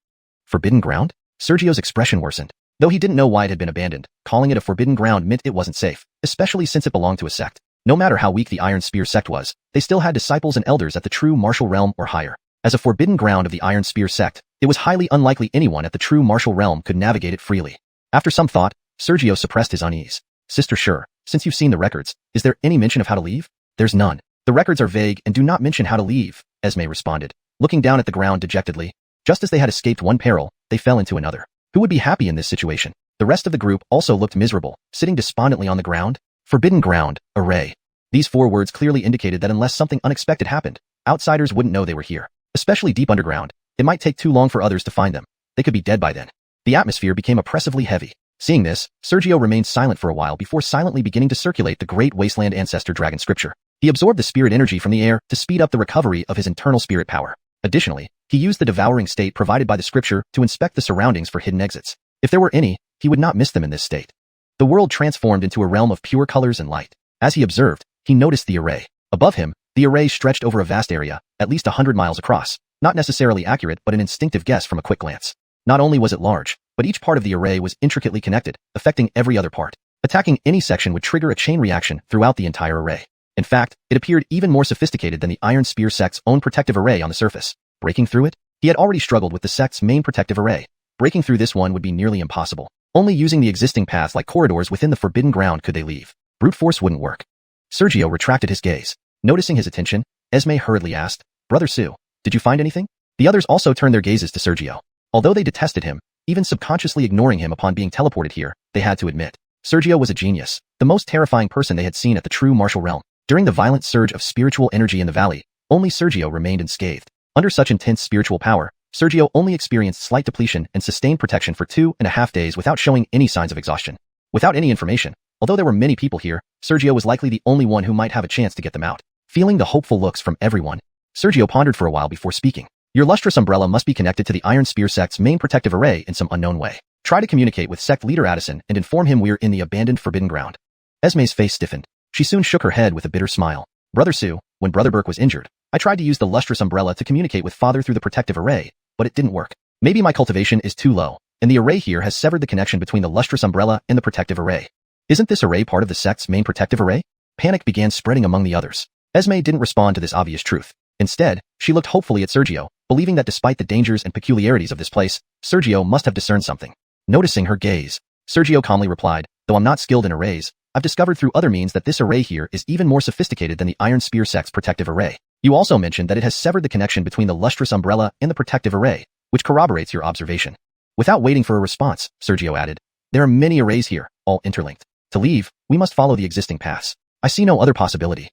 Forbidden ground? Sergio's expression worsened. Though he didn't know why it had been abandoned, calling it a forbidden ground meant it wasn't safe, especially since it belonged to a sect. No matter how weak the Iron Spear sect was, they still had disciples and elders at the true martial realm or higher. As a forbidden ground of the Iron Spear sect, it was highly unlikely anyone at the true martial realm could navigate it freely. After some thought, Sergio suppressed his unease. Sister Sure, since you've seen the records, is there any mention of how to leave? There's none. The records are vague and do not mention how to leave, Esme responded, looking down at the ground dejectedly. Just as they had escaped one peril, they fell into another. Who would be happy in this situation? The rest of the group also looked miserable, sitting despondently on the ground. Forbidden ground, array. These 4 words clearly indicated that unless something unexpected happened, outsiders wouldn't know they were here. Especially deep underground, it might take too long for others to find them. They could be dead by then. The atmosphere became oppressively heavy. Seeing this, Sergio remained silent for a while before silently beginning to circulate the great wasteland ancestor dragon scripture. He absorbed the spirit energy from the air to speed up the recovery of his internal spirit power. Additionally, he used the devouring state provided by the scripture to inspect the surroundings for hidden exits. If there were any, he would not miss them in this state. The world transformed into a realm of pure colors and light. As he observed, he noticed the array. Above him, the array stretched over a vast area, at least 100 miles across, not necessarily accurate but an instinctive guess from a quick glance. Not only was it large, but each part of the array was intricately connected, affecting every other part. Attacking any section would trigger a chain reaction throughout the entire array. In fact, it appeared even more sophisticated than the Iron Spear sect's own protective array on the surface. Breaking through it? He had already struggled with the sect's main protective array. Breaking through this one would be nearly impossible. Only using the existing paths like corridors within the forbidden ground could they leave. Brute force wouldn't work. Sergio retracted his gaze. Noticing his attention, Esme hurriedly asked, "Brother Sue, did you find anything?" The others also turned their gazes to Sergio. Although they detested him, even subconsciously ignoring him upon being teleported here, they had to admit, Sergio was a genius, the most terrifying person they had seen at the true martial realm. During the violent surge of spiritual energy in the valley, only Sergio remained unscathed. Under such intense spiritual power, Sergio only experienced slight depletion and sustained protection for 2.5 days without showing any signs of exhaustion. Without any information, although there were many people here, Sergio was likely the only one who might have a chance to get them out. Feeling the hopeful looks from everyone, Sergio pondered for a while before speaking. Your lustrous umbrella must be connected to the Iron Spear sect's main protective array in some unknown way. Try to communicate with sect leader Addison and inform him we're in the abandoned forbidden ground. Esme's face stiffened. She soon shook her head with a bitter smile. Brother Sue, when Brother Burke was injured, I tried to use the lustrous umbrella to communicate with Father through the protective array, but it didn't work. Maybe my cultivation is too low, and the array here has severed the connection between the lustrous umbrella and the protective array. Isn't this array part of the sect's main protective array? Panic began spreading among the others. Esme didn't respond to this obvious truth. Instead, she looked hopefully at Sergio, believing that despite the dangers and peculiarities of this place, Sergio must have discerned something. Noticing her gaze, Sergio calmly replied, though I'm not skilled in arrays, I've discovered through other means that this array here is even more sophisticated than the Iron Spear sect's protective array. You also mentioned that it has severed the connection between the lustrous umbrella and the protective array, which corroborates your observation. Without waiting for a response, Sergio added, there are many arrays here, all interlinked. To leave, we must follow the existing paths. I see no other possibility.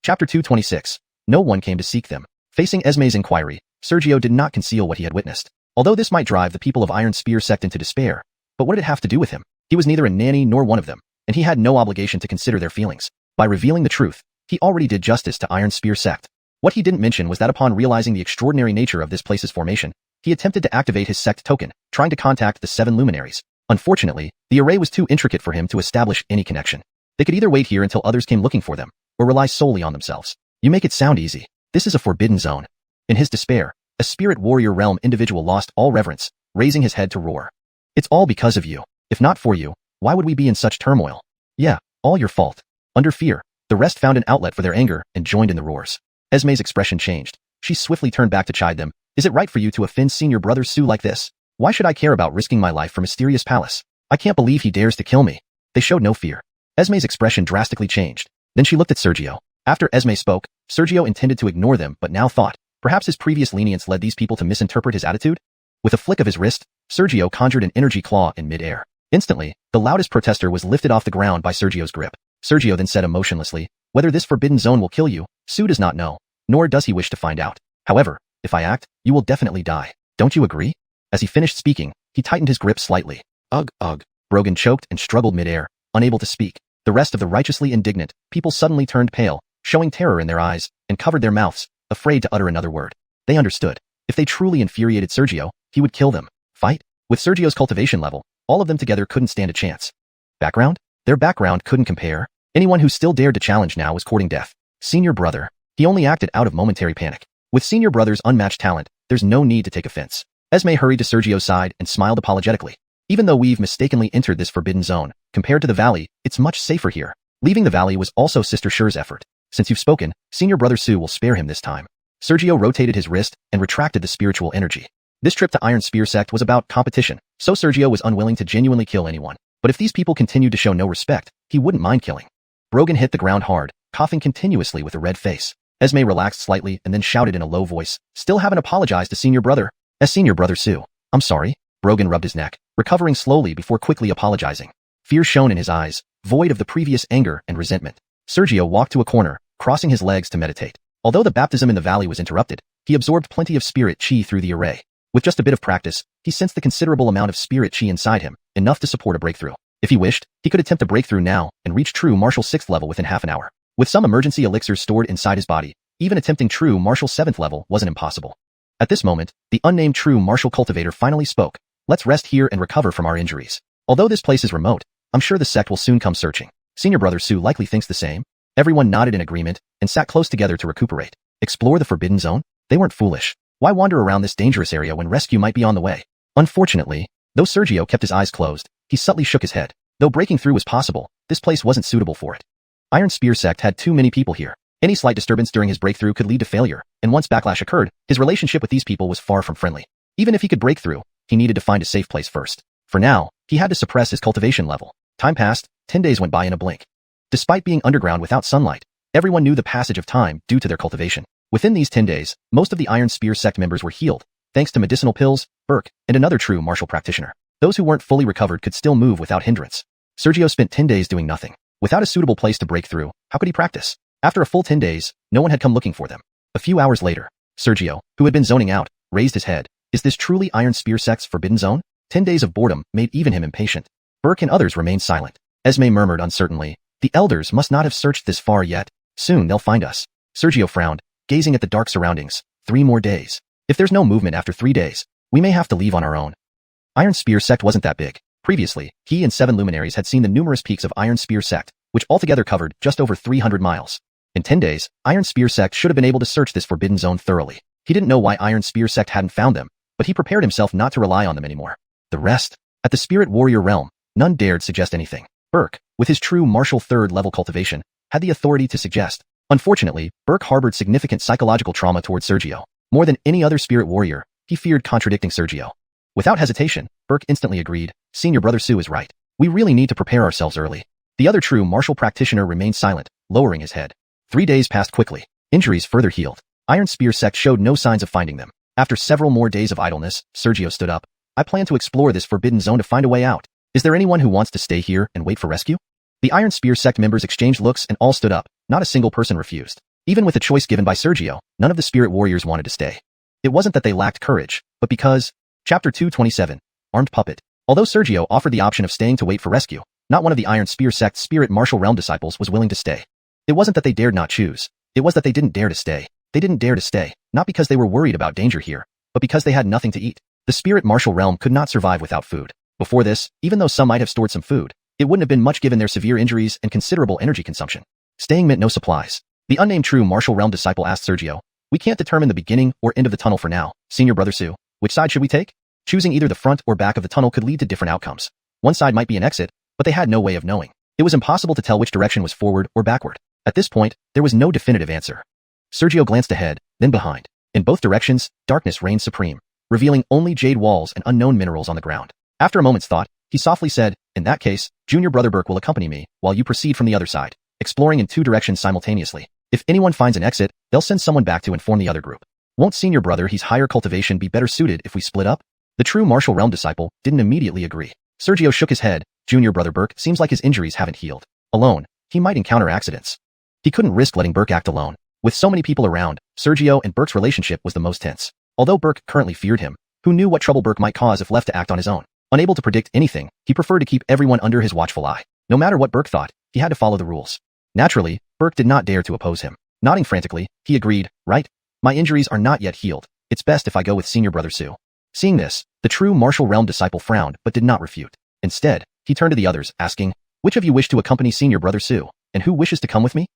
Chapter 226. No one came to seek them. Facing Esme's inquiry, Sergio did not conceal what he had witnessed. Although this might drive the people of Iron Spear sect into despair, but what did it have to do with him? He was neither a nanny nor one of them, and he had no obligation to consider their feelings. By revealing the truth, he already did justice to Iron Spear sect. What he didn't mention was that upon realizing the extraordinary nature of this place's formation, he attempted to activate his sect token, trying to contact the 7 luminaries. Unfortunately, the array was too intricate for him to establish any connection. They could either wait here until others came looking for them, or rely solely on themselves. You make it sound easy. This is a forbidden zone. In his despair, a spirit warrior realm individual lost all reverence, raising his head to roar. It's all because of you. If not for you, why would we be in such turmoil? Yeah, all your fault. Under fear, the rest found an outlet for their anger and joined in the roars. Esme's expression changed. She swiftly turned back to chide them. Is it right for you to offend senior brother Sue like this? Why should I care about risking my life for Mysterious Palace? I can't believe he dares to kill me. They showed no fear. Esme's expression drastically changed. Then she looked at Sergio. After Esme spoke, Sergio intended to ignore them but now thought, perhaps his previous lenience led these people to misinterpret his attitude? With a flick of his wrist, Sergio conjured an energy claw in mid-air. Instantly, the loudest protester was lifted off the ground by Sergio's grip. Sergio then said emotionlessly, whether this forbidden zone will kill you, Sue does not know, nor does he wish to find out. However, if I act, you will definitely die. Don't you agree? As he finished speaking, he tightened his grip slightly. Ugh, ugh. Brogan choked and struggled mid-air, unable to speak. The rest of the righteously indignant people suddenly turned pale, showing terror in their eyes, and covered their mouths, afraid to utter another word. They understood. If they truly infuriated Sergio, he would kill them. Fight? With Sergio's cultivation level, all of them together couldn't stand a chance. Background? Their background couldn't compare. Anyone who still dared to challenge now was courting death. Senior brother. He only acted out of momentary panic. With senior brother's unmatched talent, there's no need to take offense. Esme hurried to Sergio's side and smiled apologetically. Even though we've mistakenly entered this forbidden zone, compared to the valley, it's much safer here. Leaving the valley was also Sister Sher's effort. Since you've spoken, senior brother Sue will spare him this time. Sergio rotated his wrist and retracted the spiritual energy. This trip to Iron Spear sect was about competition, so Sergio was unwilling to genuinely kill anyone. But if these people continued to show no respect, he wouldn't mind killing. Brogan hit the ground hard, coughing continuously with a red face. Esme relaxed slightly and then shouted in a low voice, "Still haven't apologized to Senior Brother." Senior Brother Sue. I'm sorry. Brogan rubbed his neck, recovering slowly before quickly apologizing. Fear shone in his eyes, void of the previous anger and resentment. Sergio walked to a corner, crossing his legs to meditate. Although the baptism in the valley was interrupted, he absorbed plenty of spirit chi through the array. With just a bit of practice, he sensed the considerable amount of spirit chi inside him, enough to support a breakthrough. If he wished, he could attempt a breakthrough now and reach true martial 6th level within half an hour. With some emergency elixirs stored inside his body, even attempting true martial 7th level wasn't impossible. At this moment, the unnamed true martial cultivator finally spoke. Let's rest here and recover from our injuries. Although this place is remote, I'm sure the sect will soon come searching. Senior Brother Sue likely thinks the same. Everyone nodded in agreement and sat close together to recuperate. Explore the Forbidden Zone? They weren't foolish. Why wander around this dangerous area when rescue might be on the way? Unfortunately, though Sergio kept his eyes closed, he subtly shook his head. Though breaking through was possible, this place wasn't suitable for it. Iron Spear sect had too many people here. Any slight disturbance during his breakthrough could lead to failure, and once backlash occurred, his relationship with these people was far from friendly. Even if he could break through, he needed to find a safe place first. For now, he had to suppress his cultivation level. Time passed, 10 days went by in a blink. Despite being underground without sunlight, everyone knew the passage of time due to their cultivation. Within these 10 days, most of the Iron Spear sect members were healed, thanks to medicinal pills, Burke, and another true martial practitioner. Those who weren't fully recovered could still move without hindrance. Sergio spent 10 days doing nothing. Without a suitable place to break through, how could he practice? After a full 10 days, no one had come looking for them. A few hours later, Sergio, who had been zoning out, raised his head. Is this truly Iron Spear sect's forbidden zone? 10 days of boredom made even him impatient. Burke and others remained silent. Esme murmured uncertainly, the elders must not have searched this far yet. Soon they'll find us. Sergio frowned, gazing at the dark surroundings. 3 more days. If there's no movement after 3 days, we may have to leave on our own. Iron Spear sect wasn't that big. Previously, he and 7 luminaries had seen the numerous peaks of Iron Spear sect, which altogether covered just over 300 miles. In 10 days, Iron Spear sect should have been able to search this forbidden zone thoroughly. He didn't know why Iron Spear sect hadn't found them, but he prepared himself not to rely on them anymore. The rest? At the Spirit Warrior realm, none dared suggest anything. Burke, with his true martial 3rd level cultivation, had the authority to suggest. Unfortunately, Burke harbored significant psychological trauma towards Sergio. More than any other Spirit Warrior, he feared contradicting Sergio. Without hesitation, Burke instantly agreed, Senior Brother Sue is right. We really need to prepare ourselves early. The other true martial practitioner remained silent, lowering his head. 3 days passed quickly. Injuries further healed. Iron Spear sect showed no signs of finding them. After several more days of idleness, Sergio stood up. I plan to explore this forbidden zone to find a way out. Is there anyone who wants to stay here and wait for rescue? The Iron Spear sect members exchanged looks and all stood up. Not a single person refused. Even with a choice given by Sergio, none of the Spirit Warriors wanted to stay. It wasn't that they lacked courage, but because... Chapter 227. Armed Puppet. Although Sergio offered the option of staying to wait for rescue, not one of the Iron Spear sect's Spirit Martial Realm disciples was willing to stay. It wasn't that they dared not choose. It was that they didn't dare to stay. They didn't dare to stay, not because they were worried about danger here, but because they had nothing to eat. The Spirit Martial Realm could not survive without food. Before this, even though some might have stored some food, it wouldn't have been much given their severe injuries and considerable energy consumption. Staying meant no supplies. The unnamed true Martial Realm disciple asked Sergio, we can't determine the beginning or end of the tunnel for now, Senior Brother Sue. Which side should we take? Choosing either the front or back of the tunnel could lead to different outcomes. One side might be an exit, but they had no way of knowing. It was impossible to tell which direction was forward or backward. At this point, there was no definitive answer. Sergio glanced ahead, then behind. In both directions, darkness reigned supreme, revealing only jade walls and unknown minerals on the ground. After a moment's thought, he softly said, in that case, Junior Brother Burke will accompany me, while you proceed from the other side, exploring in 2 directions simultaneously. If anyone finds an exit, they'll send someone back to inform the other group. Won't Senior Brother he's higher cultivation be better suited if we split up? The true martial realm disciple didn't immediately agree. Sergio shook his head. Junior Brother Burke seems like his injuries haven't healed. Alone, he might encounter accidents. He couldn't risk letting Burke act alone. With so many people around, Sergio and Burke's relationship was the most tense. Although Burke currently feared him, who knew what trouble Burke might cause if left to act on his own? Unable to predict anything, he preferred to keep everyone under his watchful eye. No matter what Burke thought, he had to follow the rules. Naturally, Burke did not dare to oppose him. Nodding frantically, he agreed, right? My injuries are not yet healed. It's best if I go with Senior Brother Sue. Seeing this, the true martial realm disciple frowned but did not refute. Instead, he turned to the others, asking, which of you wish to accompany Senior Brother Sue, and who wishes to come with me?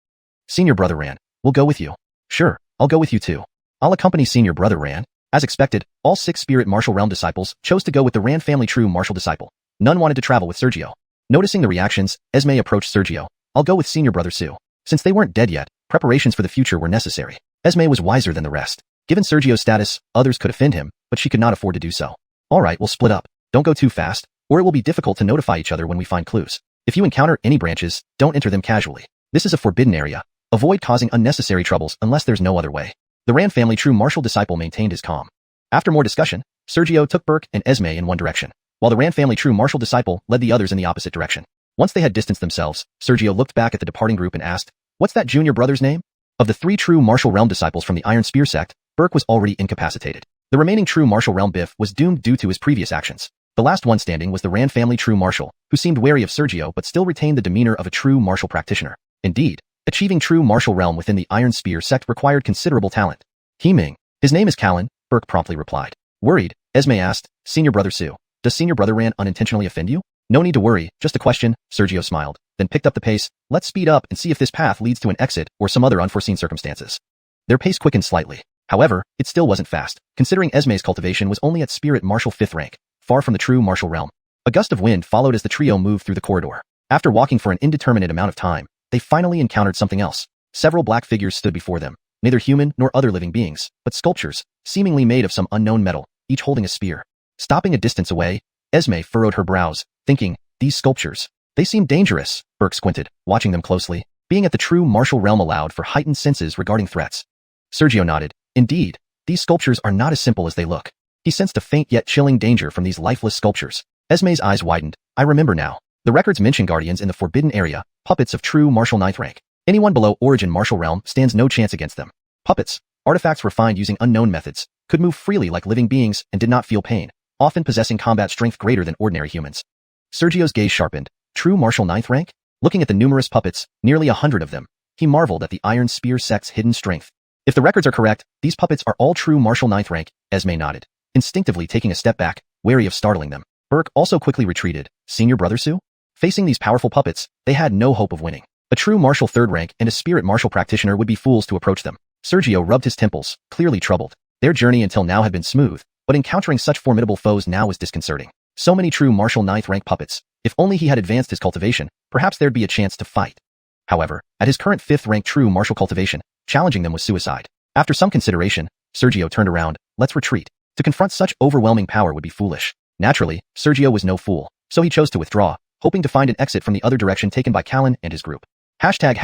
Senior Brother Ran, we'll go with you. Sure, I'll go with you too. I'll accompany Senior Brother Ran. As expected, all 6 Spirit Martial Realm disciples chose to go with the Ran family true martial disciple. None wanted to travel with Sergio. Noticing the reactions, Esme approached Sergio. I'll go with Senior Brother Sue. Since they weren't dead yet, preparations for the future were necessary. Esme was wiser than the rest. Given Sergio's status, others could offend him, but she could not afford to do so. Alright, we'll split up. Don't go too fast, or it will be difficult to notify each other when we find clues. If you encounter any branches, don't enter them casually. This is a forbidden area. Avoid causing unnecessary troubles unless there's no other way. The Ran family true martial disciple maintained his calm. After more discussion, Sergio took Burke and Esme in one direction, while the Ran family true martial disciple led the others in the opposite direction. Once they had distanced themselves, Sergio looked back at the departing group and asked, "What's that junior brother's name?" Of the 3 true martial realm disciples from the Iron Spear sect, Burke was already incapacitated. The remaining true martial realm Biff was doomed due to his previous actions. The last one standing was the Ran family true martial, who seemed wary of Sergio but still retained the demeanor of a true martial practitioner. Indeed, achieving true martial realm within the Iron Spear sect required considerable talent. He-Ming. His name is Callan, Burke promptly replied. Worried, Esme asked, "Senior Brother Sue, does Senior Brother Ran unintentionally offend you?" "No need to worry, just a question," Sergio smiled, then picked up the pace. "Let's speed up and see if this path leads to an exit or some other unforeseen circumstances." Their pace quickened slightly. However, it still wasn't fast, considering Esme's cultivation was only at Spirit Martial 5th rank, far from the true martial realm. A gust of wind followed as the trio moved through the corridor. After walking for an indeterminate amount of time, they finally encountered something else. Several black figures stood before them, neither human nor other living beings, but sculptures, seemingly made of some unknown metal, each holding a spear. Stopping a distance away, Esme furrowed her brows, thinking, these sculptures, they seem dangerous. Burke squinted, watching them closely. Being at the true martial realm allowed for heightened senses regarding threats. Sergio nodded. Indeed, these sculptures are not as simple as they look. He sensed a faint yet chilling danger from these lifeless sculptures. Esme's eyes widened. I remember now. The records mention guardians in the forbidden area, puppets of true martial 9th rank. Anyone below origin martial realm stands no chance against them. Puppets, artifacts refined using unknown methods, could move freely like living beings and did not feel pain, often possessing combat strength greater than ordinary humans. Sergio's gaze sharpened. True martial 9th rank? Looking at the numerous puppets, nearly 100 of them, he marveled at the Iron Spear sect's hidden strength. If the records are correct, these puppets are all true martial 9th rank, Esme nodded, instinctively taking a step back, wary of startling them. Burke also quickly retreated. Senior Brother Sue? Facing these powerful puppets, they had no hope of winning. A true martial 3rd rank and a spirit martial practitioner would be fools to approach them. Sergio rubbed his temples, clearly troubled. Their journey until now had been smooth, but encountering such formidable foes now was disconcerting. So many true martial 9th rank puppets. If only he had advanced his cultivation, perhaps there'd be a chance to fight. However, at his current 5th rank true martial cultivation, challenging them was suicide. After some consideration, Sergio turned around. Let's retreat. To confront such overwhelming power would be foolish. Naturally, Sergio was no fool, so he chose to withdraw, hoping to find an exit from the other direction taken by Callan and his group. Hashtag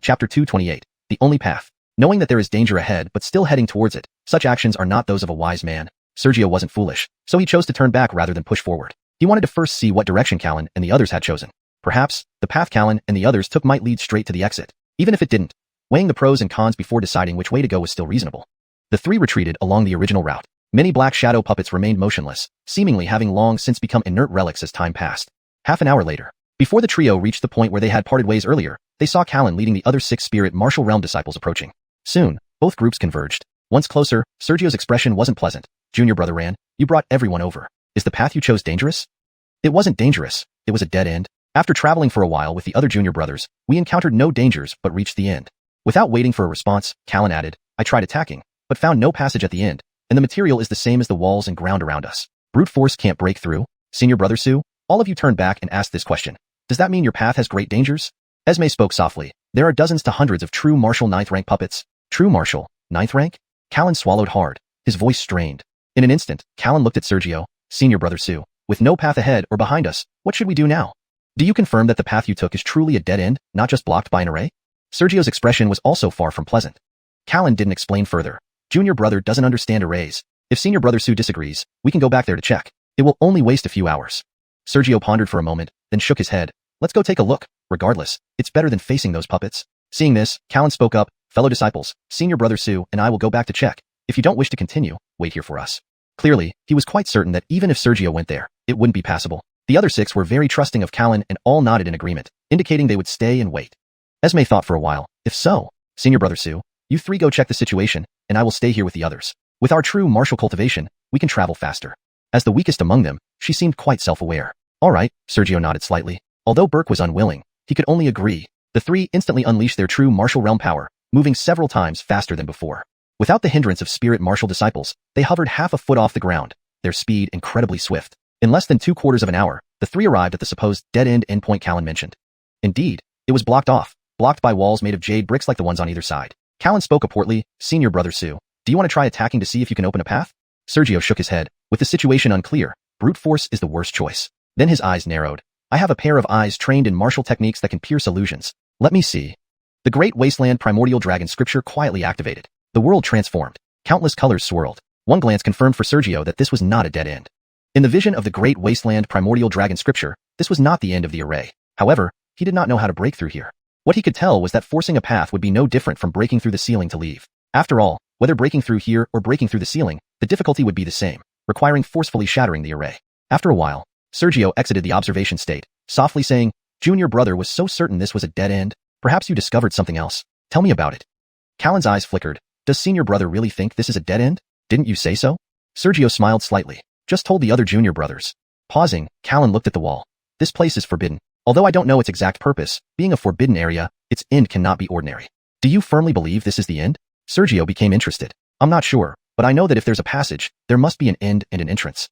chapter 228. The only path. Knowing that there is danger ahead but still heading towards it, such actions are not those of a wise man. Sergio wasn't foolish, so he chose to turn back rather than push forward. He wanted to first see what direction Callan and the others had chosen. Perhaps, the path Callan and the others took might lead straight to the exit. Even if it didn't, weighing the pros and cons before deciding which way to go was still reasonable. The three retreated along the original route. Many black shadow puppets remained motionless, seemingly having long since become inert relics as time passed. Half an hour later, before the trio reached the point where they had parted ways earlier, they saw Callan leading the other 6 spirit martial realm disciples approaching. Soon, both groups converged. Once closer, Sergio's expression wasn't pleasant. Junior Brother Ran, you brought everyone over. Is the path you chose dangerous? It wasn't dangerous, it was a dead end. After traveling for a while with the other junior brothers, we encountered no dangers but reached the end. Without waiting for a response, Callan added, I tried attacking, but found no passage at the end, and the material is the same as the walls and ground around us. Brute force can't break through. Senior Brother Sue, all of you turned back and asked this question. Does that mean your path has great dangers? Esme spoke softly. There are dozens to hundreds of true martial 9th rank puppets. True martial, 9th rank? Callan swallowed hard, his voice strained. In an instant, Callan looked at Sergio. Senior Brother Sue, with no path ahead or behind us, what should we do now? Do you confirm that the path you took is truly a dead end, not just blocked by an array? Sergio's expression was also far from pleasant. Callan didn't explain further. Junior brother doesn't understand arrays. If Senior Brother Sue disagrees, we can go back there to check. It will only waste a few hours. Sergio pondered for a moment, then shook his head. Let's go take a look. Regardless, it's better than facing those puppets. Seeing this, Callan spoke up. Fellow disciples, Senior Brother Sue and I will go back to check. If you don't wish to continue, wait here for us. Clearly, he was quite certain that even if Sergio went there, it wouldn't be passable. The other 6 were very trusting of Callan and all nodded in agreement, indicating they would stay and wait. Esme thought for a while. If so, Senior Brother Sue, you 3 go check the situation, and I will stay here with the others. With our true martial cultivation, we can travel faster. As the weakest among them, she seemed quite self-aware. All right, Sergio nodded slightly. Although Burke was unwilling, he could only agree. The 3 instantly unleashed their true martial realm power, moving several times faster than before. Without the hindrance of spirit martial disciples, they hovered half a foot off the ground, their speed incredibly swift. In less than 2/4 of an hour, the 3 arrived at the supposed dead-end endpoint Callan mentioned. Indeed, it was blocked by walls made of jade bricks like the ones on either side. Callan spoke aportly. Senior Brother Sue, do you want to try attacking to see if you can open a path? Sergio shook his head. With the situation unclear, brute force is the worst choice. Then his eyes narrowed. I have a pair of eyes trained in martial techniques that can pierce illusions. Let me see. The Great Wasteland Primordial Dragon scripture quietly activated. The world transformed. Countless colors swirled. One glance confirmed for Sergio that this was not a dead end. In the vision of the Great Wasteland Primordial Dragon scripture, this was not the end of the array. However, he did not know how to break through here. What he could tell was that forcing a path would be no different from breaking through the ceiling to leave. After all, whether breaking through here or breaking through the ceiling, the difficulty would be the same, requiring forcefully shattering the array. After a while, Sergio exited the observation state, softly saying, "Junior brother was so certain this was a dead end. Perhaps you discovered something else. Tell me about it." Callan's eyes flickered. Does senior brother really think this is a dead end? Didn't you say so? Sergio smiled slightly. Just told the other junior brothers. Pausing, Callan looked at the wall. This place is forbidden. Although I don't know its exact purpose, being a forbidden area, its end cannot be ordinary. Do you firmly believe this is the end? Sergio became interested. I'm not sure, but I know that if there's a passage, there must be an end and an entrance.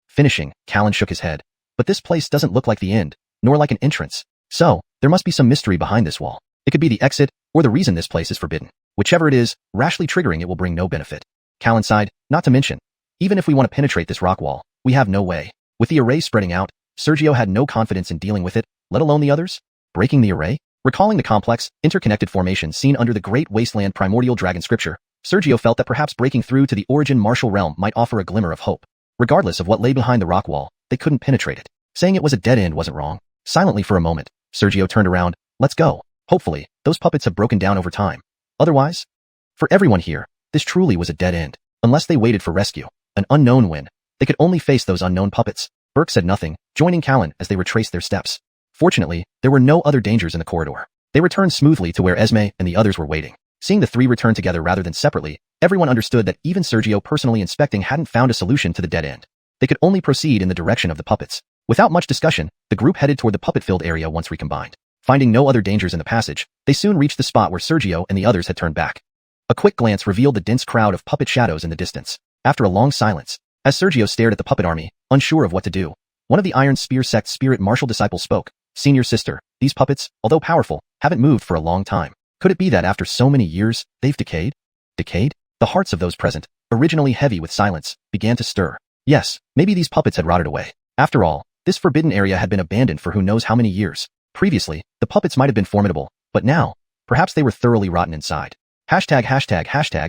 Finishing, Callan shook his head. But this place doesn't look like the end, nor like an entrance. So, there must be some mystery behind this wall. It could be the exit, or the reason this place is forbidden. Whichever it is, rashly triggering it will bring no benefit. Callan sighed, not to mention, even if we want to penetrate this rock wall, we have no way. With the array spreading out, Sergio had no confidence in dealing with it, let alone the others. Breaking the array? Recalling the complex, interconnected formation seen under the Great Wasteland Primordial Dragon scripture, Sergio felt that perhaps breaking through to the origin martial realm might offer a glimmer of hope. Regardless of what lay behind the rock wall, they couldn't penetrate it. Saying it was a dead end wasn't wrong. Silently for a moment, Sergio turned around. Let's go. Hopefully, those puppets have broken down over time. Otherwise, for everyone here, this truly was a dead end. Unless they waited for rescue, an unknown when, they could only face those unknown puppets. Burke said nothing, joining Callan as they retraced their steps. Fortunately, there were no other dangers in the corridor. They returned smoothly to where Esme and the others were waiting. Seeing the three return together rather than separately, everyone understood that even Sergio personally inspecting hadn't found a solution to the dead end. They could only proceed in the direction of the puppets. Without much discussion, the group headed toward the puppet-filled area once recombined. Finding no other dangers in the passage, they soon reached the spot where Sergio and the others had turned back. A quick glance revealed the dense crowd of puppet shadows in the distance. After a long silence, as Sergio stared at the puppet army, unsure of what to do, one of the Iron Spear sect spirit martial disciples spoke. Senior sister, these puppets, although powerful, haven't moved for a long time. Could it be that after so many years, they've decayed? Decayed? The hearts of those present, originally heavy with silence, began to stir. Yes, maybe these puppets had rotted away. After all, this forbidden area had been abandoned for who knows how many years. Previously, the puppets might have been formidable, but now, perhaps they were thoroughly rotten inside. Hashtag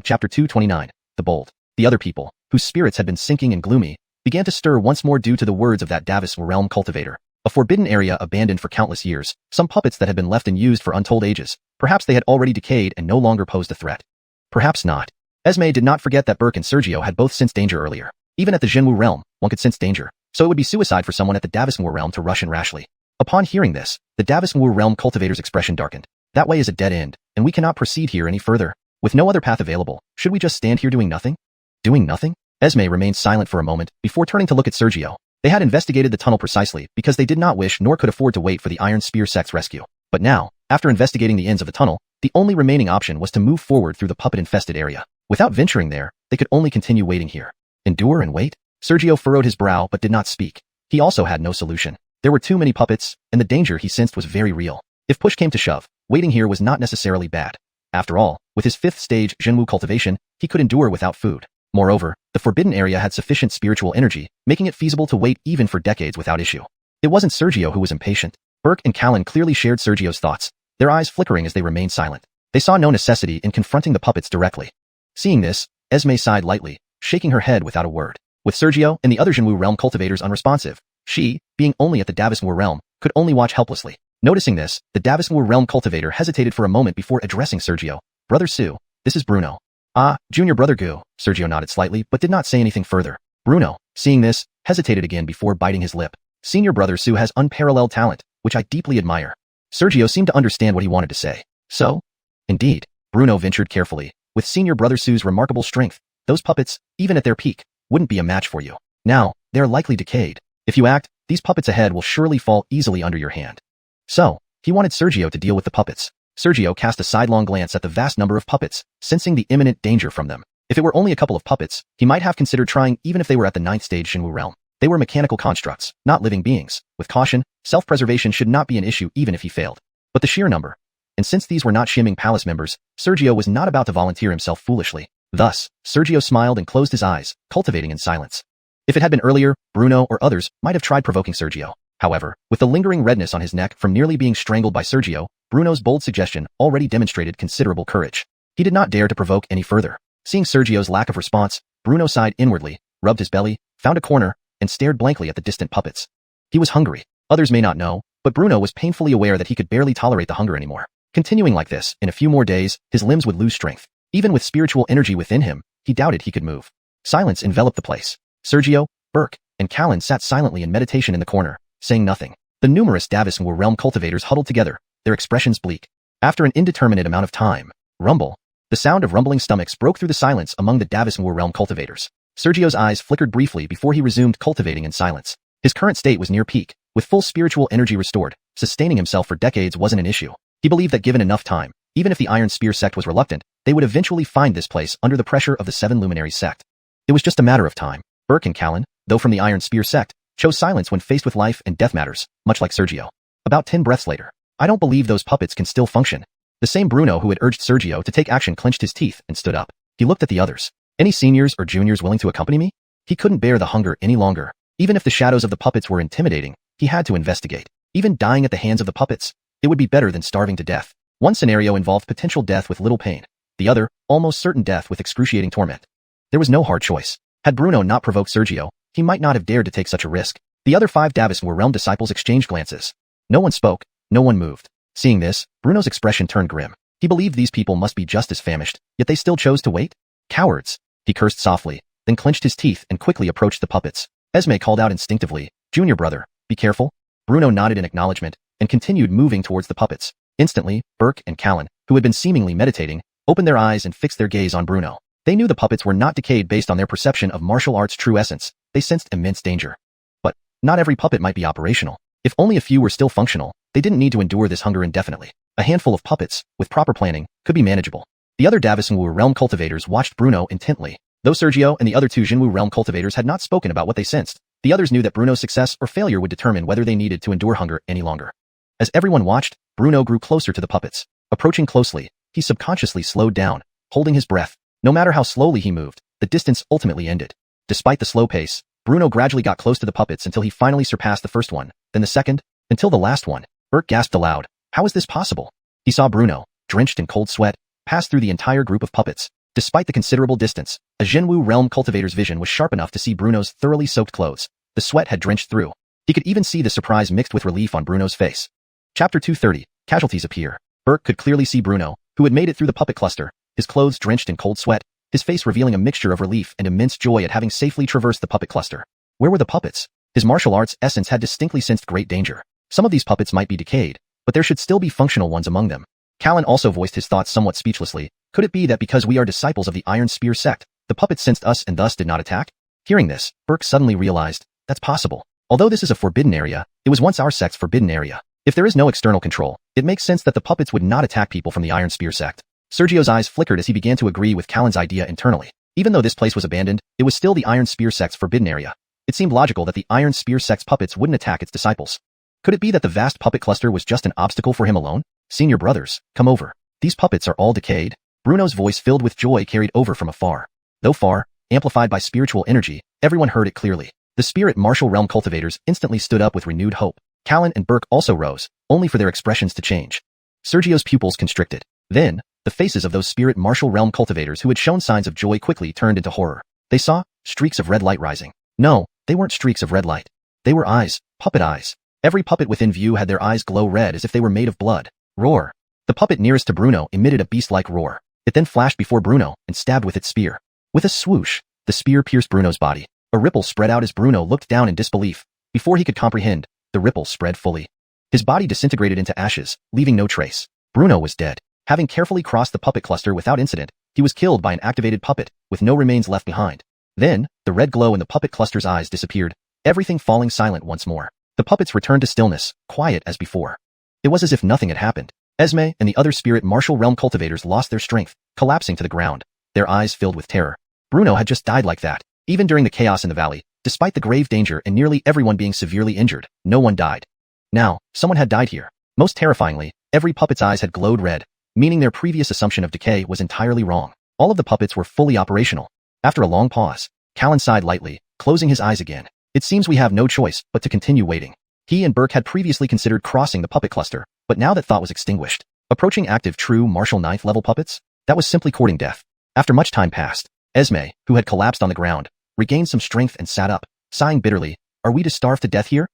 chapter 229, the bold. The other people, whose spirits had been sinking and gloomy, began to stir once more due to the words of that Davis realm cultivator. A forbidden area abandoned for countless years, some puppets that had been left and used for untold ages. Perhaps they had already decayed and no longer posed a threat. Perhaps not. Esme did not forget that Burke and Sergio had both sensed danger earlier. Even at the Jinwu realm, one could sense danger, so it would be suicide for someone at the Davisnwu realm to rush in rashly. Upon hearing this, the Davisnwu realm cultivator's expression darkened. That way is a dead end, and we cannot proceed here any further. With no other path available, should we just stand here doing nothing? Doing nothing? Esme remained silent for a moment before turning to look at Sergio. They had investigated the tunnel precisely because they did not wish nor could afford to wait for the Iron Spear sect's rescue. But now, after investigating the ends of the tunnel, the only remaining option was to move forward through the puppet-infested area. Without venturing there, they could only continue waiting here. Endure and wait? Sergio furrowed his brow but did not speak. He also had no solution. There were too many puppets, and the danger he sensed was very real. If push came to shove, waiting here was not necessarily bad. After all, with his 5th stage Jinwu cultivation, he could endure without food. Moreover, the forbidden area had sufficient spiritual energy, making it feasible to wait even for decades without issue. It wasn't Sergio who was impatient. Burke and Callan clearly shared Sergio's thoughts, their eyes flickering as they remained silent. They saw no necessity in confronting the puppets directly. Seeing this, Esme sighed lightly, shaking her head without a word. With Sergio and the other Jinwu realm cultivators unresponsive, she, being only at the Davisnwu realm, could only watch helplessly. Noticing this, the Davisnwu realm cultivator hesitated for a moment before addressing Sergio. Brother Su, this is Bruno. Ah, junior brother Gu. Sergio nodded slightly but did not say anything further. Bruno, seeing this, hesitated again before biting his lip. Senior brother Su has unparalleled talent, which I deeply admire. Sergio seemed to understand what he wanted to say. So? Indeed, Bruno ventured carefully. With senior brother Su's remarkable strength, those puppets, even at their peak, wouldn't be a match for you. Now, they are likely decayed. If you act, these puppets ahead will surely fall easily under your hand. So, he wanted Sergio to deal with the puppets. Sergio cast a sidelong glance at the vast number of puppets, sensing the imminent danger from them. If it were only a couple of puppets, he might have considered trying even if they were at the 9th stage Jinwu realm. They were mechanical constructs, not living beings. With caution, self-preservation should not be an issue even if he failed. But the sheer number. And since these were not Xianxia Palace members, Sergio was not about to volunteer himself foolishly. Thus, Sergio smiled and closed his eyes, cultivating in silence. If it had been earlier, Bruno or others might have tried provoking Sergio. However, with the lingering redness on his neck from nearly being strangled by Sergio, Bruno's bold suggestion already demonstrated considerable courage. He did not dare to provoke any further. Seeing Sergio's lack of response, Bruno sighed inwardly, rubbed his belly, found a corner, and stared blankly at the distant puppets. He was hungry. Others may not know, but Bruno was painfully aware that he could barely tolerate the hunger anymore. Continuing like this, in a few more days, his limbs would lose strength. Even with spiritual energy within him, he doubted he could move. Silence enveloped the place. Sergio, Burke, and Callan sat silently in meditation in the corner, saying nothing. The numerous Davison realm cultivators huddled together, their expressions bleak. After an indeterminate amount of time, rumble. The sound of rumbling stomachs broke through the silence among the Davison realm cultivators. Sergio's eyes flickered briefly before he resumed cultivating in silence. His current state was near peak, with full spiritual energy restored. Sustaining himself for decades wasn't an issue. He believed that given enough time, even if the Iron Spear sect was reluctant, they would eventually find this place under the pressure of the Seven Luminaries sect. It was just a matter of time. Burke and Callan, though from the Iron Spear sect, chose silence when faced with life and death matters, much like Sergio. About 10 breaths later, I don't believe those puppets can still function. The same Bruno who had urged Sergio to take action clenched his teeth and stood up. He looked at the others. Any seniors or juniors willing to accompany me? He couldn't bear the hunger any longer. Even if the shadows of the puppets were intimidating, he had to investigate. Even dying at the hands of the puppets, it would be better than starving to death. One scenario involved potential death with little pain. The other, almost certain death with excruciating torment. There was no hard choice. Had Bruno not provoked Sergio, he might not have dared to take such a risk. The other 5 Davison realm disciples exchanged glances. No one spoke, no one moved. Seeing this, Bruno's expression turned grim. He believed these people must be just as famished, yet they still chose to wait? Cowards. He cursed softly, then clenched his teeth and quickly approached the puppets. Esme called out instinctively, "Junior brother, be careful." Bruno nodded in acknowledgement and continued moving towards the puppets. Instantly, Burke and Callan, who had been seemingly meditating, opened their eyes and fixed their gaze on Bruno. They knew the puppets were not decayed based on their perception of martial arts' true essence. They sensed immense danger. But not every puppet might be operational. If only a few were still functional, they didn't need to endure this hunger indefinitely. A handful of puppets, with proper planning, could be manageable. The other Davison realm cultivators watched Bruno intently. Though Sergio and the other 2 Jinwu realm cultivators had not spoken about what they sensed, the others knew that Bruno's success or failure would determine whether they needed to endure hunger any longer. As everyone watched, Bruno grew closer to the puppets. Approaching closely, he subconsciously slowed down, holding his breath. No matter how slowly he moved, the distance ultimately ended. Despite the slow pace, Bruno gradually got close to the puppets until he finally surpassed the first one, then the second, until the last one. Burke gasped aloud. How is this possible? He saw Bruno, drenched in cold sweat, pass through the entire group of puppets. Despite the considerable distance, a Jinwu realm cultivator's vision was sharp enough to see Bruno's thoroughly soaked clothes. The sweat had drenched through. He could even see the surprise mixed with relief on Bruno's face. Chapter 230, Casualties appear. Burke could clearly see Bruno, who had made it through the puppet cluster, his clothes drenched in cold sweat, his face revealing a mixture of relief and immense joy at having safely traversed the puppet cluster. Where were the puppets? His martial arts essence had distinctly sensed great danger. Some of these puppets might be decayed, but there should still be functional ones among them. Callan also voiced his thoughts somewhat speechlessly. Could it be that because we are disciples of the Iron Spear sect, the puppets sensed us and thus did not attack? Hearing this, Burke suddenly realized, that's possible. Although this is a forbidden area, it was once our sect's forbidden area. If there is no external control, it makes sense that the puppets would not attack people from the Iron Spear sect. Sergio's eyes flickered as he began to agree with Callan's idea internally. Even though this place was abandoned, it was still the Iron Spear sect's forbidden area. It seemed logical that the Iron Spear sect's puppets wouldn't attack its disciples. Could it be that the vast puppet cluster was just an obstacle for him alone? Senior brothers, come over. These puppets are all decayed. Bruno's voice filled with joy carried over from afar. Though far, amplified by spiritual energy, everyone heard it clearly. The spirit martial realm cultivators instantly stood up with renewed hope. Callan and Burke also rose, only for their expressions to change. Sergio's pupils constricted. Then, the faces of those spirit martial realm cultivators who had shown signs of joy quickly turned into horror. They saw streaks of red light rising. No, they weren't streaks of red light. They were eyes, puppet eyes. Every puppet within view had their eyes glow red as if they were made of blood. Roar. The puppet nearest to Bruno emitted a beast-like roar. It then flashed before Bruno and stabbed with its spear. With a swoosh, the spear pierced Bruno's body. A ripple spread out as Bruno looked down in disbelief. Before he could comprehend, the ripple spread fully. His body disintegrated into ashes, leaving no trace. Bruno was dead. Having carefully crossed the puppet cluster without incident, he was killed by an activated puppet, with no remains left behind. Then, the red glow in the puppet cluster's eyes disappeared, everything falling silent once more. The puppets returned to stillness, quiet as before. It was as if nothing had happened. Esme and the other spirit martial realm cultivators lost their strength, collapsing to the ground, their eyes filled with terror. Bruno had just died like that. Even during the chaos in the valley, despite the grave danger and nearly everyone being severely injured, no one died. Now, someone had died here. Most terrifyingly, every puppet's eyes had glowed red, meaning their previous assumption of decay was entirely wrong. All of the puppets were fully operational. After a long pause, Callan sighed lightly, closing his eyes again. It seems we have no choice but to continue waiting. He and Burke had previously considered crossing the puppet cluster, but now that thought was extinguished. Approaching active true martial ninth level puppets? That was simply courting death. After much time passed, Esme, who had collapsed on the ground, regained some strength and sat up, sighing bitterly. Are we to starve to death here?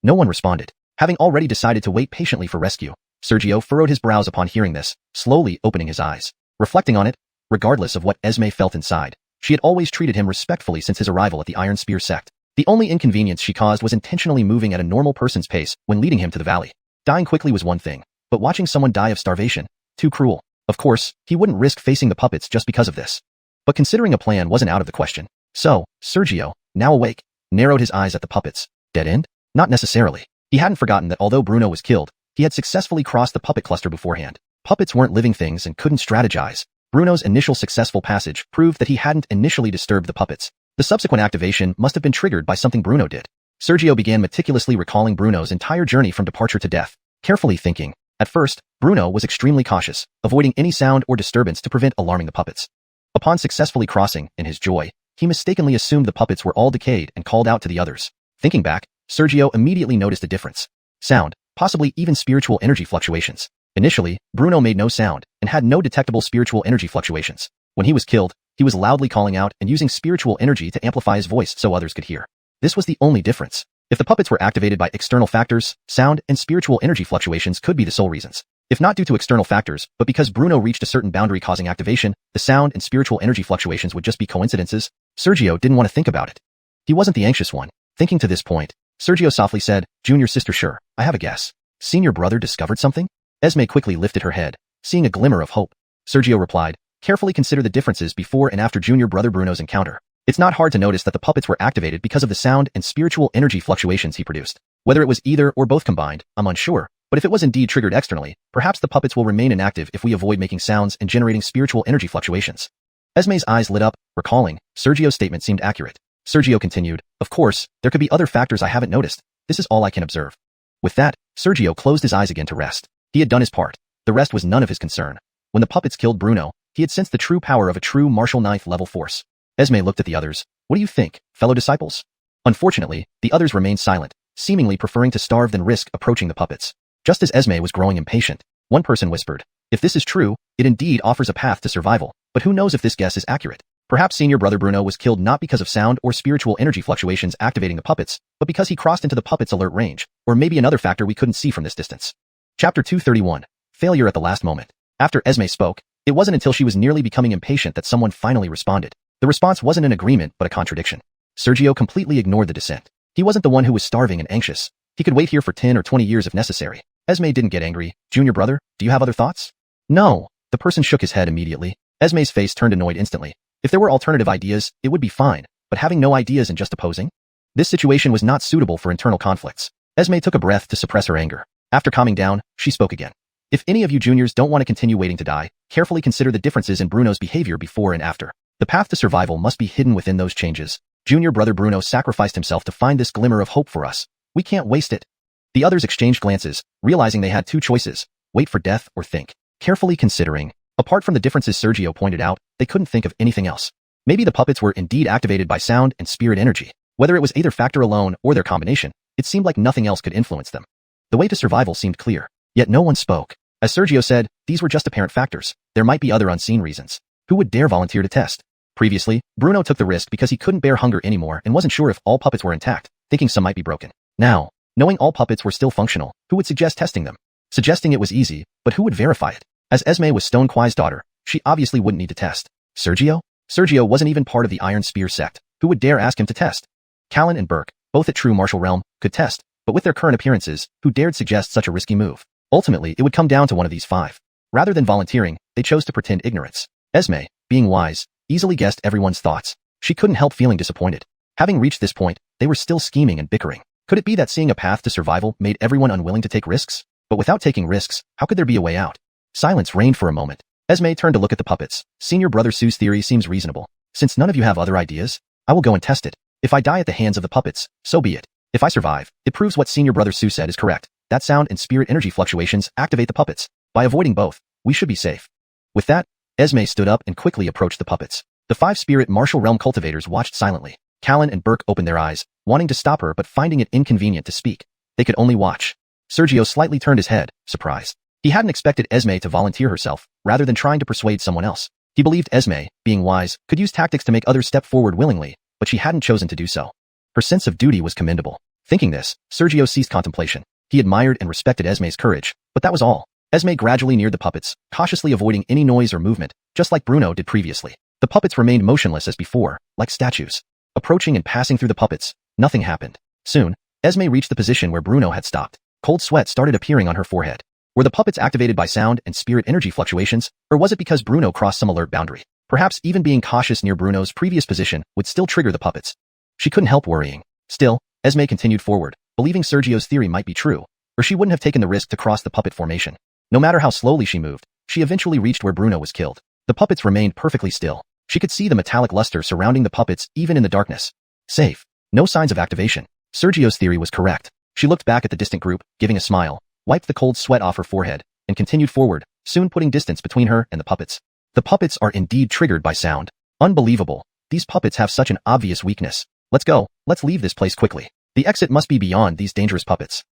No one responded. Having already decided to wait patiently for rescue, Sergio furrowed his brows upon hearing this, slowly opening his eyes. Reflecting on it, regardless of what Esme felt inside, she had always treated him respectfully since his arrival at the Iron Spear sect. The only inconvenience she caused was intentionally moving at a normal person's pace when leading him to the valley. Dying quickly was one thing, but watching someone die of starvation, too cruel. Of course, he wouldn't risk facing the puppets just because of this. But considering a plan wasn't out of the question. So, Sergio, now awake, narrowed his eyes at the puppets. Dead end? Not necessarily. He hadn't forgotten that although Bruno was killed, he had successfully crossed the puppet cluster beforehand. Puppets weren't living things and couldn't strategize. Bruno's initial successful passage proved that he hadn't initially disturbed the puppets. The subsequent activation must have been triggered by something Bruno did. Sergio began meticulously recalling Bruno's entire journey from departure to death, carefully thinking. At first, Bruno was extremely cautious, avoiding any sound or disturbance to prevent alarming the puppets. Upon successfully crossing, in his joy, he mistakenly assumed the puppets were all decayed and called out to the others. Thinking back, Sergio immediately noticed a difference. Sound, possibly even spiritual energy fluctuations. Initially, Bruno made no sound and had no detectable spiritual energy fluctuations. When he was killed, he was loudly calling out and using spiritual energy to amplify his voice so others could hear. This was the only difference. If the puppets were activated by external factors, sound and spiritual energy fluctuations could be the sole reasons. If not due to external factors, but because Bruno reached a certain boundary causing activation, the sound and spiritual energy fluctuations would just be coincidences. Sergio didn't want to think about it. He wasn't the anxious one. Thinking to this point, Sergio softly said, Junior sister, sure, I have a guess. Senior brother discovered something? Esme quickly lifted her head, seeing a glimmer of hope. Sergio replied, carefully consider the differences before and after junior brother Bruno's encounter. It's not hard to notice that the puppets were activated because of the sound and spiritual energy fluctuations he produced. Whether it was either or both combined, I'm unsure, but if it was indeed triggered externally, perhaps the puppets will remain inactive if we avoid making sounds and generating spiritual energy fluctuations. Esme's eyes lit up, recalling, Sergio's statement seemed accurate. Sergio continued, of course, there could be other factors I haven't noticed. This is all I can observe. With that, Sergio closed his eyes again to rest. He had done his part. The rest was none of his concern. When the puppets killed Bruno, he had sensed the true power of a true martial ninth level force. Esme looked at the others. What do you think, fellow disciples? Unfortunately, the others remained silent, seemingly preferring to starve than risk approaching the puppets. Just as Esme was growing impatient, one person whispered, if this is true, it indeed offers a path to survival, but who knows if this guess is accurate? Perhaps senior brother Bruno was killed not because of sound or spiritual energy fluctuations activating the puppets, but because he crossed into the puppets' alert range, or maybe another factor we couldn't see from this distance. Chapter 231. Failure at the last moment. After Esme spoke, it wasn't until she was nearly becoming impatient that someone finally responded. The response wasn't an agreement but a contradiction. Sergio completely ignored the dissent. He wasn't the one who was starving and anxious. He could wait here for 10 or 20 years if necessary. Esme didn't get angry. Junior brother, do you have other thoughts? No. The person shook his head immediately. Esme's face turned annoyed instantly. If there were alternative ideas, it would be fine, but having no ideas and just opposing? This situation was not suitable for internal conflicts. Esme took a breath to suppress her anger. After calming down, she spoke again. If any of you juniors don't want to continue waiting to die, carefully consider the differences in Bruno's behavior before and after. The path to survival must be hidden within those changes. Junior brother Bruno sacrificed himself to find this glimmer of hope for us. We can't waste it. The others exchanged glances, realizing they had two choices, wait for death or think. Carefully considering, apart from the differences Sergio pointed out, they couldn't think of anything else. Maybe the puppets were indeed activated by sound and spirit energy. Whether it was either factor alone or their combination, it seemed like nothing else could influence them. The way to survival seemed clear, yet no one spoke. As Sergio said, these were just apparent factors. There might be other unseen reasons. Who would dare volunteer to test? Previously, Bruno took the risk because he couldn't bear hunger anymore and wasn't sure if all puppets were intact, thinking some might be broken. Now, knowing all puppets were still functional, who would suggest testing them? Suggesting it was easy, but who would verify it? As Esme was Stone Kwai's daughter, she obviously wouldn't need to test. Sergio? Sergio wasn't even part of the Iron Spear sect. Who would dare ask him to test? Callan and Burke, both at true martial realm, could test, but with their current appearances, who dared suggest such a risky move? Ultimately, it would come down to one of these five. Rather than volunteering, they chose to pretend ignorance. Esme, being wise, easily guessed everyone's thoughts. She couldn't help feeling disappointed. Having reached this point, they were still scheming and bickering. Could it be that seeing a path to survival made everyone unwilling to take risks? But without taking risks, how could there be a way out? Silence reigned for a moment. Esme turned to look at the puppets. Senior brother Sue's theory seems reasonable. Since none of you have other ideas, I will go and test it. If I die at the hands of the puppets, so be it. If I survive, it proves what Senior brother Sue said is correct. That sound and spirit energy fluctuations activate the puppets. By avoiding both, we should be safe. With that, Esme stood up and quickly approached the puppets. The five spirit martial realm cultivators watched silently. Callan and Burke opened their eyes, wanting to stop her but finding it inconvenient to speak. They could only watch. Sergio slightly turned his head, surprised. He hadn't expected Esme to volunteer herself, rather than trying to persuade someone else. He believed Esme, being wise, could use tactics to make others step forward willingly, but she hadn't chosen to do so. Her sense of duty was commendable. Thinking this, Sergio ceased contemplation. He admired and respected Esme's courage, but that was all. Esme gradually neared the puppets, cautiously avoiding any noise or movement, just like Bruno did previously. The puppets remained motionless as before, like statues. Approaching and passing through the puppets, nothing happened. Soon, Esme reached the position where Bruno had stopped. Cold sweat started appearing on her forehead. Were the puppets activated by sound and spirit energy fluctuations, or was it because Bruno crossed some alert boundary? Perhaps even being cautious near Bruno's previous position would still trigger the puppets. She couldn't help worrying. Still, Esme continued forward, believing Sergio's theory might be true, or she wouldn't have taken the risk to cross the puppet formation. No matter how slowly she moved, she eventually reached where Bruno was killed. The puppets remained perfectly still. She could see the metallic luster surrounding the puppets even in the darkness. Safe. No signs of activation. Sergio's theory was correct. She looked back at the distant group, giving a smile, wiped the cold sweat off her forehead, and continued forward, soon putting distance between her and the puppets. The puppets are indeed triggered by sound. Unbelievable. These puppets have such an obvious weakness. Let's go. Let's leave this place quickly. The exit must be beyond these dangerous puppets.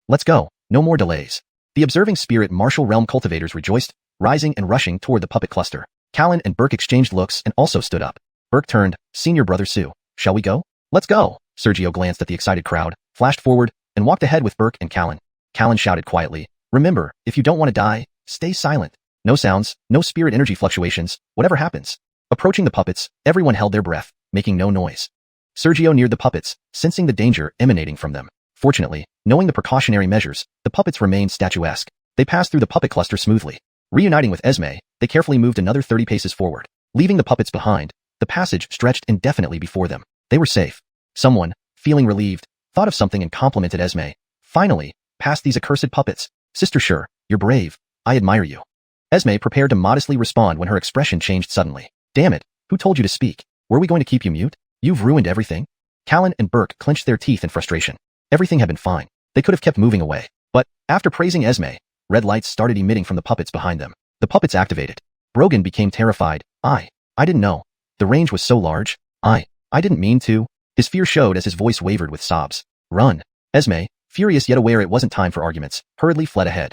Let's go. No more delays. The observing spirit martial realm cultivators rejoiced, rising and rushing toward the puppet cluster. Callan and Burke exchanged looks and also stood up. Burke turned, "Senior brother Sue, shall we go?" "Let's go." Sergio glanced at the excited crowd, flashed forward, and walked ahead with Burke and Callan. Callan shouted quietly, "Remember, if you don't want to die, stay silent. No sounds, no spirit energy fluctuations, whatever happens." Approaching the puppets, everyone held their breath, making no noise. Sergio neared the puppets, sensing the danger emanating from them. Fortunately, knowing the precautionary measures, the puppets remained statuesque. They passed through the puppet cluster smoothly. Reuniting with Esme, they carefully moved another 30 paces forward. Leaving the puppets behind, the passage stretched indefinitely before them. They were safe. Someone, feeling relieved, thought of something and complimented Esme. "Finally, past these accursed puppets. Sister Sure, you're brave. I admire you." Esme prepared to modestly respond when her expression changed suddenly. "Damn it, who told you to speak? Were we going to keep you mute? You've ruined everything." Callan and Burke clenched their teeth in frustration. Everything had been fine. They could have kept moving away. But, after praising Esme, red lights started emitting from the puppets behind them. The puppets activated. Brogan became terrified. I didn't know. The range was so large. I didn't mean to." His fear showed as his voice wavered with sobs. "Run." Esme, furious yet aware it wasn't time for arguments, hurriedly fled ahead.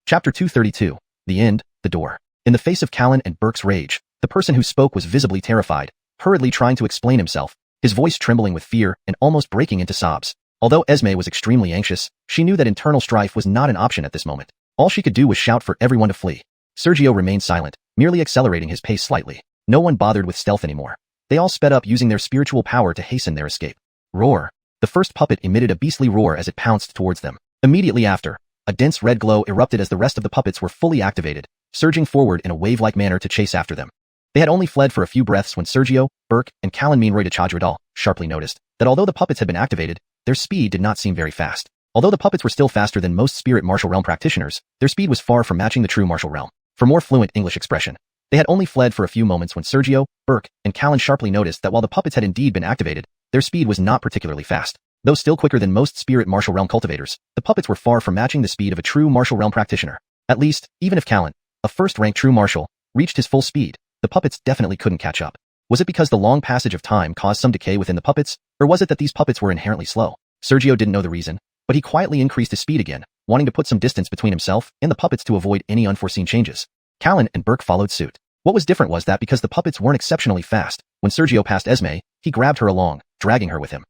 Chapter 232. The End, the Door. In the face of Callan and Burke's rage, the person who spoke was visibly terrified, hurriedly trying to explain himself, his voice trembling with fear and almost breaking into sobs. Although Esme was extremely anxious, she knew that internal strife was not an option at this moment. All she could do was shout for everyone to flee. Sergio remained silent, merely accelerating his pace slightly. No one bothered with stealth anymore. They all sped up using their spiritual power to hasten their escape. Roar. The first puppet emitted a beastly roar as it pounced towards them. Immediately after, a dense red glow erupted as the rest of the puppets were fully activated, surging forward in a wave-like manner to chase after them. They had only fled for a few breaths when Sergio, Burke, and Callan Chadradal sharply noticed that although the puppets had been activated, their speed did not seem very fast. Although the puppets were still faster than most spirit martial realm practitioners, their speed was far from matching the true martial realm. For more fluent English expression, they had only fled for a few moments when Sergio, Burke, and Callan sharply noticed that while the puppets had indeed been activated, their speed was not particularly fast. Though still quicker than most spirit martial realm cultivators, the puppets were far from matching the speed of a true martial realm practitioner. At least, even if Callan, a first-rank true martial, reached his full speed, the puppets definitely couldn't catch up. Was it because the long passage of time caused some decay within the puppets, or was it that these puppets were inherently slow? Sergio didn't know the reason, but he quietly increased his speed again, wanting to put some distance between himself and the puppets to avoid any unforeseen changes. Callan and Burke followed suit. What was different was that because the puppets weren't exceptionally fast, when Sergio passed Esme, he grabbed her along, dragging her with him.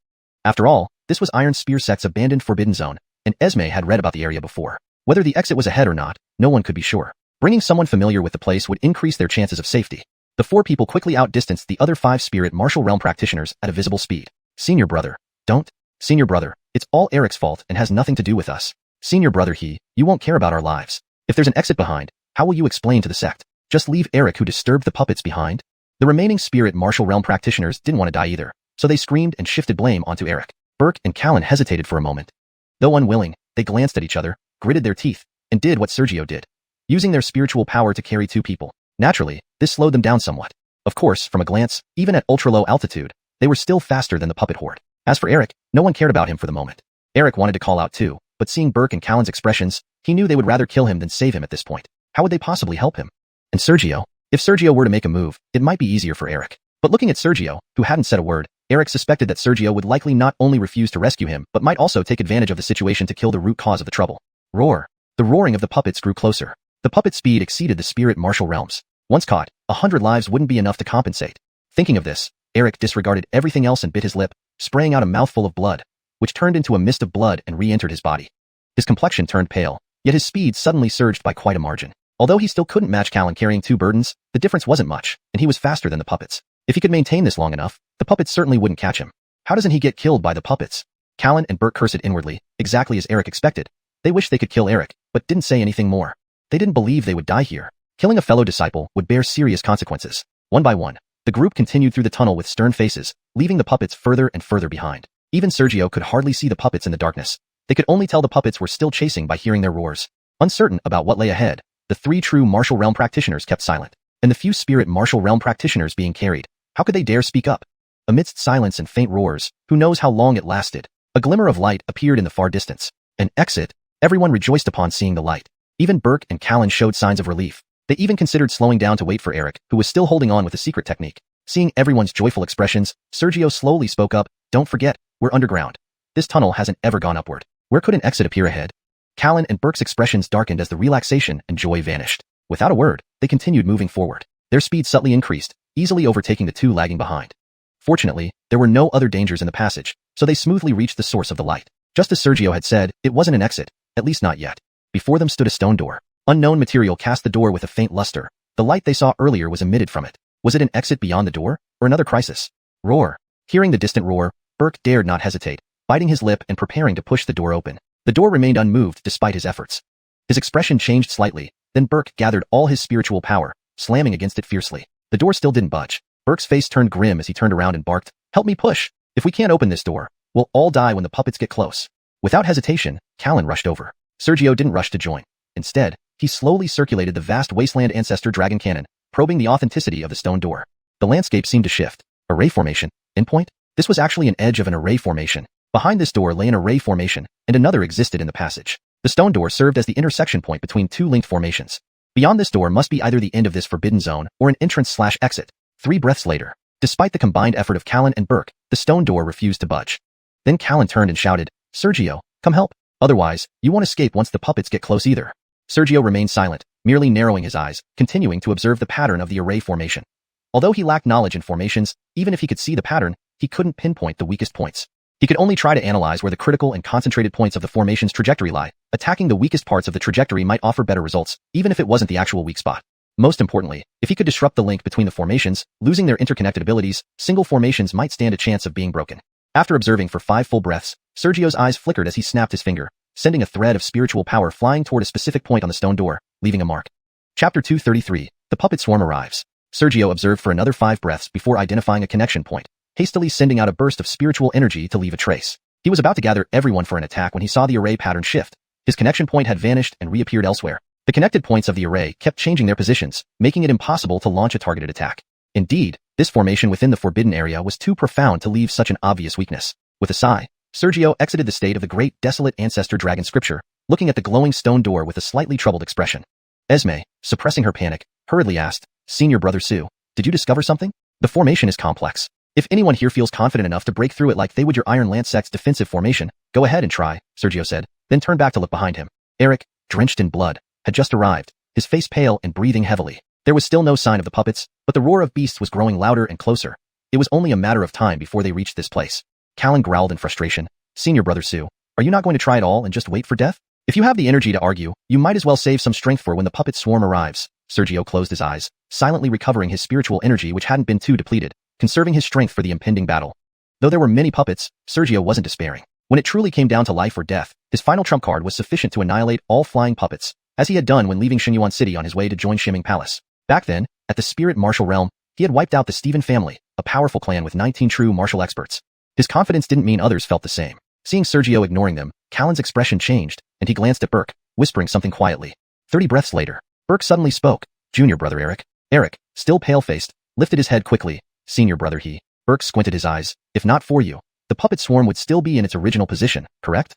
After all, this was Iron Spear Sect's abandoned forbidden zone, and Esme had read about the area before. Whether the exit was ahead or not, no one could be sure. Bringing someone familiar with the place would increase their chances of safety. The four people quickly outdistanced the other 5 spirit martial realm practitioners at a visible speed. "Senior brother, don't. Senior brother, it's all Eric's fault and has nothing to do with us. Senior brother you won't care about our lives. If there's an exit behind, how will you explain to the sect? Just leave Eric who disturbed the puppets behind?" The remaining spirit martial realm practitioners didn't want to die either, so they screamed and shifted blame onto Eric. Burke and Callan hesitated for a moment. Though unwilling, they glanced at each other, gritted their teeth, and did what Sergio did. Using their spiritual power to carry 2 people. Naturally, this slowed them down somewhat. Of course, from a glance, even at ultra-low altitude, they were still faster than the puppet horde. As for Eric, no one cared about him for the moment. Eric wanted to call out too, but seeing Burke and Callan's expressions, he knew they would rather kill him than save him at this point. How would they possibly help him? And Sergio? If Sergio were to make a move, it might be easier for Eric. But looking at Sergio, who hadn't said a word, Eric suspected that Sergio would likely not only refuse to rescue him, but might also take advantage of the situation to kill the root cause of the trouble. Roar. The roaring of the puppets grew closer. The puppet's speed exceeded the spirit martial realms. Once caught, 100 lives wouldn't be enough to compensate. Thinking of this, Eric disregarded everything else and bit his lip, spraying out a mouthful of blood, which turned into a mist of blood and re-entered his body. His complexion turned pale, yet his speed suddenly surged by quite a margin. Although he still couldn't match Callan carrying 2 burdens, the difference wasn't much, and he was faster than the puppets. If he could maintain this long enough, the puppets certainly wouldn't catch him. How doesn't he get killed by the puppets? Callan and Burke cursed inwardly, exactly as Eric expected. They wished they could kill Eric, but didn't say anything more. They didn't believe they would die here. Killing a fellow disciple would bear serious consequences. One by one, the group continued through the tunnel with stern faces, leaving the puppets further and further behind. Even Sergio could hardly see the puppets in the darkness. They could only tell the puppets were still chasing by hearing their roars. Uncertain about what lay ahead, the 3 true martial realm practitioners kept silent. And the few spirit martial realm practitioners being carried, how could they dare speak up? Amidst silence and faint roars, who knows how long it lasted, a glimmer of light appeared in the far distance. An exit. Everyone rejoiced upon seeing the light. Even Burke and Callan showed signs of relief. They even considered slowing down to wait for Eric, who was still holding on with a secret technique. Seeing everyone's joyful expressions, Sergio slowly spoke up, "Don't forget, we're underground. This tunnel hasn't ever gone upward. Where could an exit appear ahead?" Callan and Burke's expressions darkened as the relaxation and joy vanished. Without a word, they continued moving forward. Their speed subtly increased, easily overtaking the 2 lagging behind. Fortunately, there were no other dangers in the passage, so they smoothly reached the source of the light. Just as Sergio had said, it wasn't an exit, at least not yet. Before them stood a stone door. Unknown material cast the door with a faint luster. The light they saw earlier was emitted from it. Was it an exit beyond the door, or another crisis? Roar. Hearing the distant roar, Burke dared not hesitate, biting his lip and preparing to push the door open. The door remained unmoved despite his efforts. His expression changed slightly, then Burke gathered all his spiritual power, slamming against it fiercely. The door still didn't budge. Burke's face turned grim as he turned around and barked, "Help me push! If we can't open this door, we'll all die when the puppets get close." Without hesitation, Callan rushed over. Sergio didn't rush to join. Instead, he slowly circulated the vast wasteland ancestor dragon cannon, probing the authenticity of the stone door. The landscape seemed to shift. Array formation. Endpoint? This was actually an edge of an array formation. Behind this door lay an array formation, and another existed in the passage. The stone door served as the intersection point between 2 linked formations. Beyond this door must be either the end of this forbidden zone or an entrance/exit. 3 breaths later, despite the combined effort of Callan and Burke, the stone door refused to budge. Then Callan turned and shouted, "Sergio, come help. Otherwise, you won't escape once the puppets get close either." Sergio remained silent, merely narrowing his eyes, continuing to observe the pattern of the array formation. Although he lacked knowledge in formations, even if he could see the pattern, he couldn't pinpoint the weakest points. He could only try to analyze where the critical and concentrated points of the formation's trajectory lie. Attacking the weakest parts of the trajectory might offer better results, even if it wasn't the actual weak spot. Most importantly, if he could disrupt the link between the formations, losing their interconnected abilities, single formations might stand a chance of being broken. After observing for 5 full breaths, Sergio's eyes flickered as he snapped his finger, sending a thread of spiritual power flying toward a specific point on the stone door, leaving a mark. Chapter 233. The Puppet Swarm Arrives. Sergio observed for another 5 breaths before identifying a connection point, hastily sending out a burst of spiritual energy to leave a trace. He was about to gather everyone for an attack when he saw the array pattern shift. His connection point had vanished and reappeared elsewhere. The connected points of the array kept changing their positions, making it impossible to launch a targeted attack. Indeed, this formation within the forbidden area was too profound to leave such an obvious weakness. With a sigh, Sergio exited the state of the great desolate ancestor dragon scripture, looking at the glowing stone door with a slightly troubled expression. Esme, suppressing her panic, hurriedly asked, "Senior Brother Sue, did you discover something? The formation is complex. If anyone here feels confident enough to break through it like they would your Iron Lance sect's defensive formation, go ahead and try," Sergio said, then turned back to look behind him. Eric, drenched in blood, had just arrived, his face pale and breathing heavily. There was still no sign of the puppets, but the roar of beasts was growing louder and closer. It was only a matter of time before they reached this place. Callan growled in frustration. "Senior Brother Sue, are you not going to try it all and just wait for death? If you have the energy to argue, you might as well save some strength for when the puppet swarm arrives." Sergio closed his eyes, silently recovering his spiritual energy which hadn't been too depleted, conserving his strength for the impending battle. Though there were many puppets, Sergio wasn't despairing. When it truly came down to life or death, his final trump card was sufficient to annihilate all flying puppets, as he had done when leaving Shengyuan City on his way to join Shiming Palace. Back then, at the spirit martial realm, he had wiped out the Stephen family, a powerful clan with 19 true martial experts. His confidence didn't mean others felt the same. Seeing Sergio ignoring them, Callan's expression changed, and he glanced at Burke, whispering something quietly. 30 breaths later, Burke suddenly spoke. "Junior brother Eric." Eric, still pale-faced, lifted his head quickly. "Senior brother he." Burke squinted his eyes. "If not for you, the puppet swarm would still be in its original position, correct?"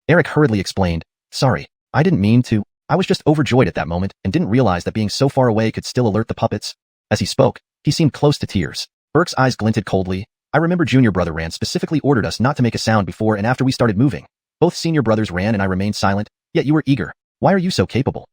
Eric hurriedly explained. "Sorry, I didn't mean to. I was just overjoyed at that moment and didn't realize that being so far away could still alert the puppets." As he spoke, he seemed close to tears. Burke's eyes glinted coldly. I remember junior brother Ran specifically ordered us not to make a sound before and after we started moving. Both senior brothers ran and I remained silent, yet you were eager. Why are you so capable?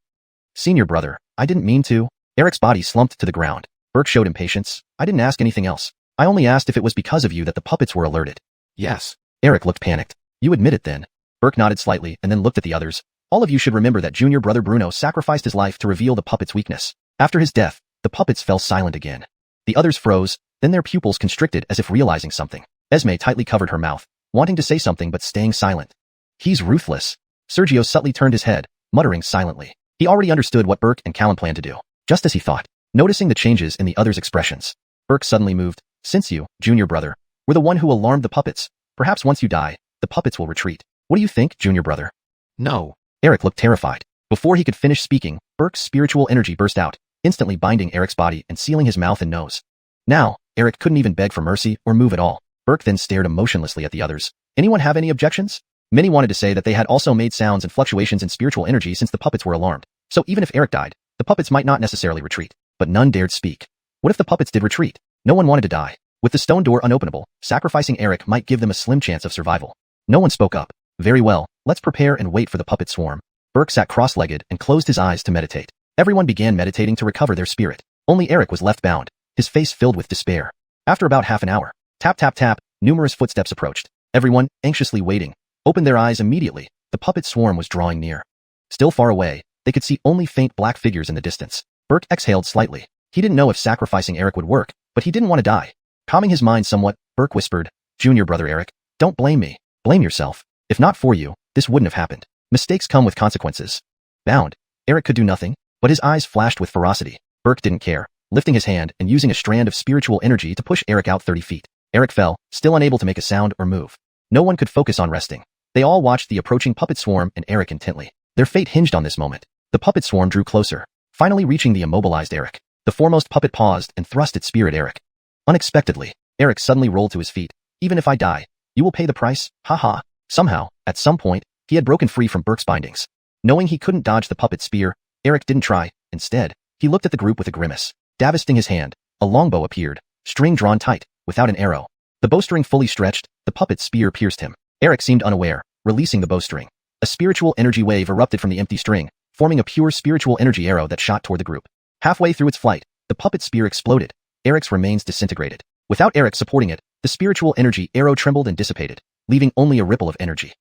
Senior brother, I didn't mean to. Eric's body slumped to the ground. Burke showed impatience. I didn't ask anything else. I only asked if it was because of you that the puppets were alerted. Yes. Eric looked panicked. You admit it then. Burke nodded slightly and then looked at the others. All of you should remember that junior brother Bruno sacrificed his life to reveal the puppet's weakness. After his death, the puppets fell silent again. The others froze, then their pupils constricted as if realizing something. Esme tightly covered her mouth, wanting to say something but staying silent. He's ruthless. Sergio subtly turned his head, muttering silently. He already understood what Burke and Callan planned to do, just as he thought. Noticing the changes in the others' expressions, Burke suddenly moved. Since you, junior brother, were the one who alarmed the puppets, perhaps once you die, the puppets will retreat. What do you think, junior brother? No. Eric looked terrified. Before he could finish speaking, Burke's spiritual energy burst out, instantly binding Eric's body and sealing his mouth and nose. Now, Eric couldn't even beg for mercy or move at all. Burke then stared emotionlessly at the others. Anyone have any objections? Many wanted to say that they had also made sounds and fluctuations in spiritual energy since the puppets were alarmed. So even if Eric died, the puppets might not necessarily retreat. But none dared speak. What if the puppets did retreat? No one wanted to die. With the stone door unopenable, sacrificing Eric might give them a slim chance of survival. No one spoke up. Very well, let's prepare and wait for the puppet swarm. Burke sat cross-legged and closed his eyes to meditate. Everyone began meditating to recover their spirit. Only Eric was left bound, his face filled with despair. After about half an hour, tap tap tap, numerous footsteps approached. Everyone, anxiously waiting, opened their eyes immediately. The puppet swarm was drawing near. Still far away, they could see only faint black figures in the distance. Burke exhaled slightly. He didn't know if sacrificing Eric would work, but he didn't want to die. Calming his mind somewhat, Burke whispered, Junior brother Eric, don't blame me. Blame yourself. If not for you, this wouldn't have happened. Mistakes come with consequences. Bound, Eric could do nothing, but his eyes flashed with ferocity. Burke didn't care, lifting his hand and using a strand of spiritual energy to push Eric out 30 feet. Eric fell, still unable to make a sound or move. No one could focus on resting. They all watched the approaching puppet swarm and Eric intently. Their fate hinged on this moment. The puppet swarm drew closer, finally reaching the immobilized Eric. The foremost puppet paused and thrust its spear at Eric. Unexpectedly, Eric suddenly rolled to his feet. Even if I die, you will pay the price, haha. Somehow, at some point, he had broken free from Burke's bindings. Knowing he couldn't dodge the puppet spear, Eric didn't try. Instead, he looked at the group with a grimace. Davisting his hand, a longbow appeared, string drawn tight, without an arrow. The bowstring fully stretched, the puppet's spear pierced him. Eric seemed unaware, releasing the bowstring. A spiritual energy wave erupted from the empty string, forming a pure spiritual energy arrow that shot toward the group. Halfway through its flight, the puppet spear exploded. Eric's remains disintegrated. Without Eric supporting it, the spiritual energy arrow trembled and dissipated, leaving only a ripple of energy.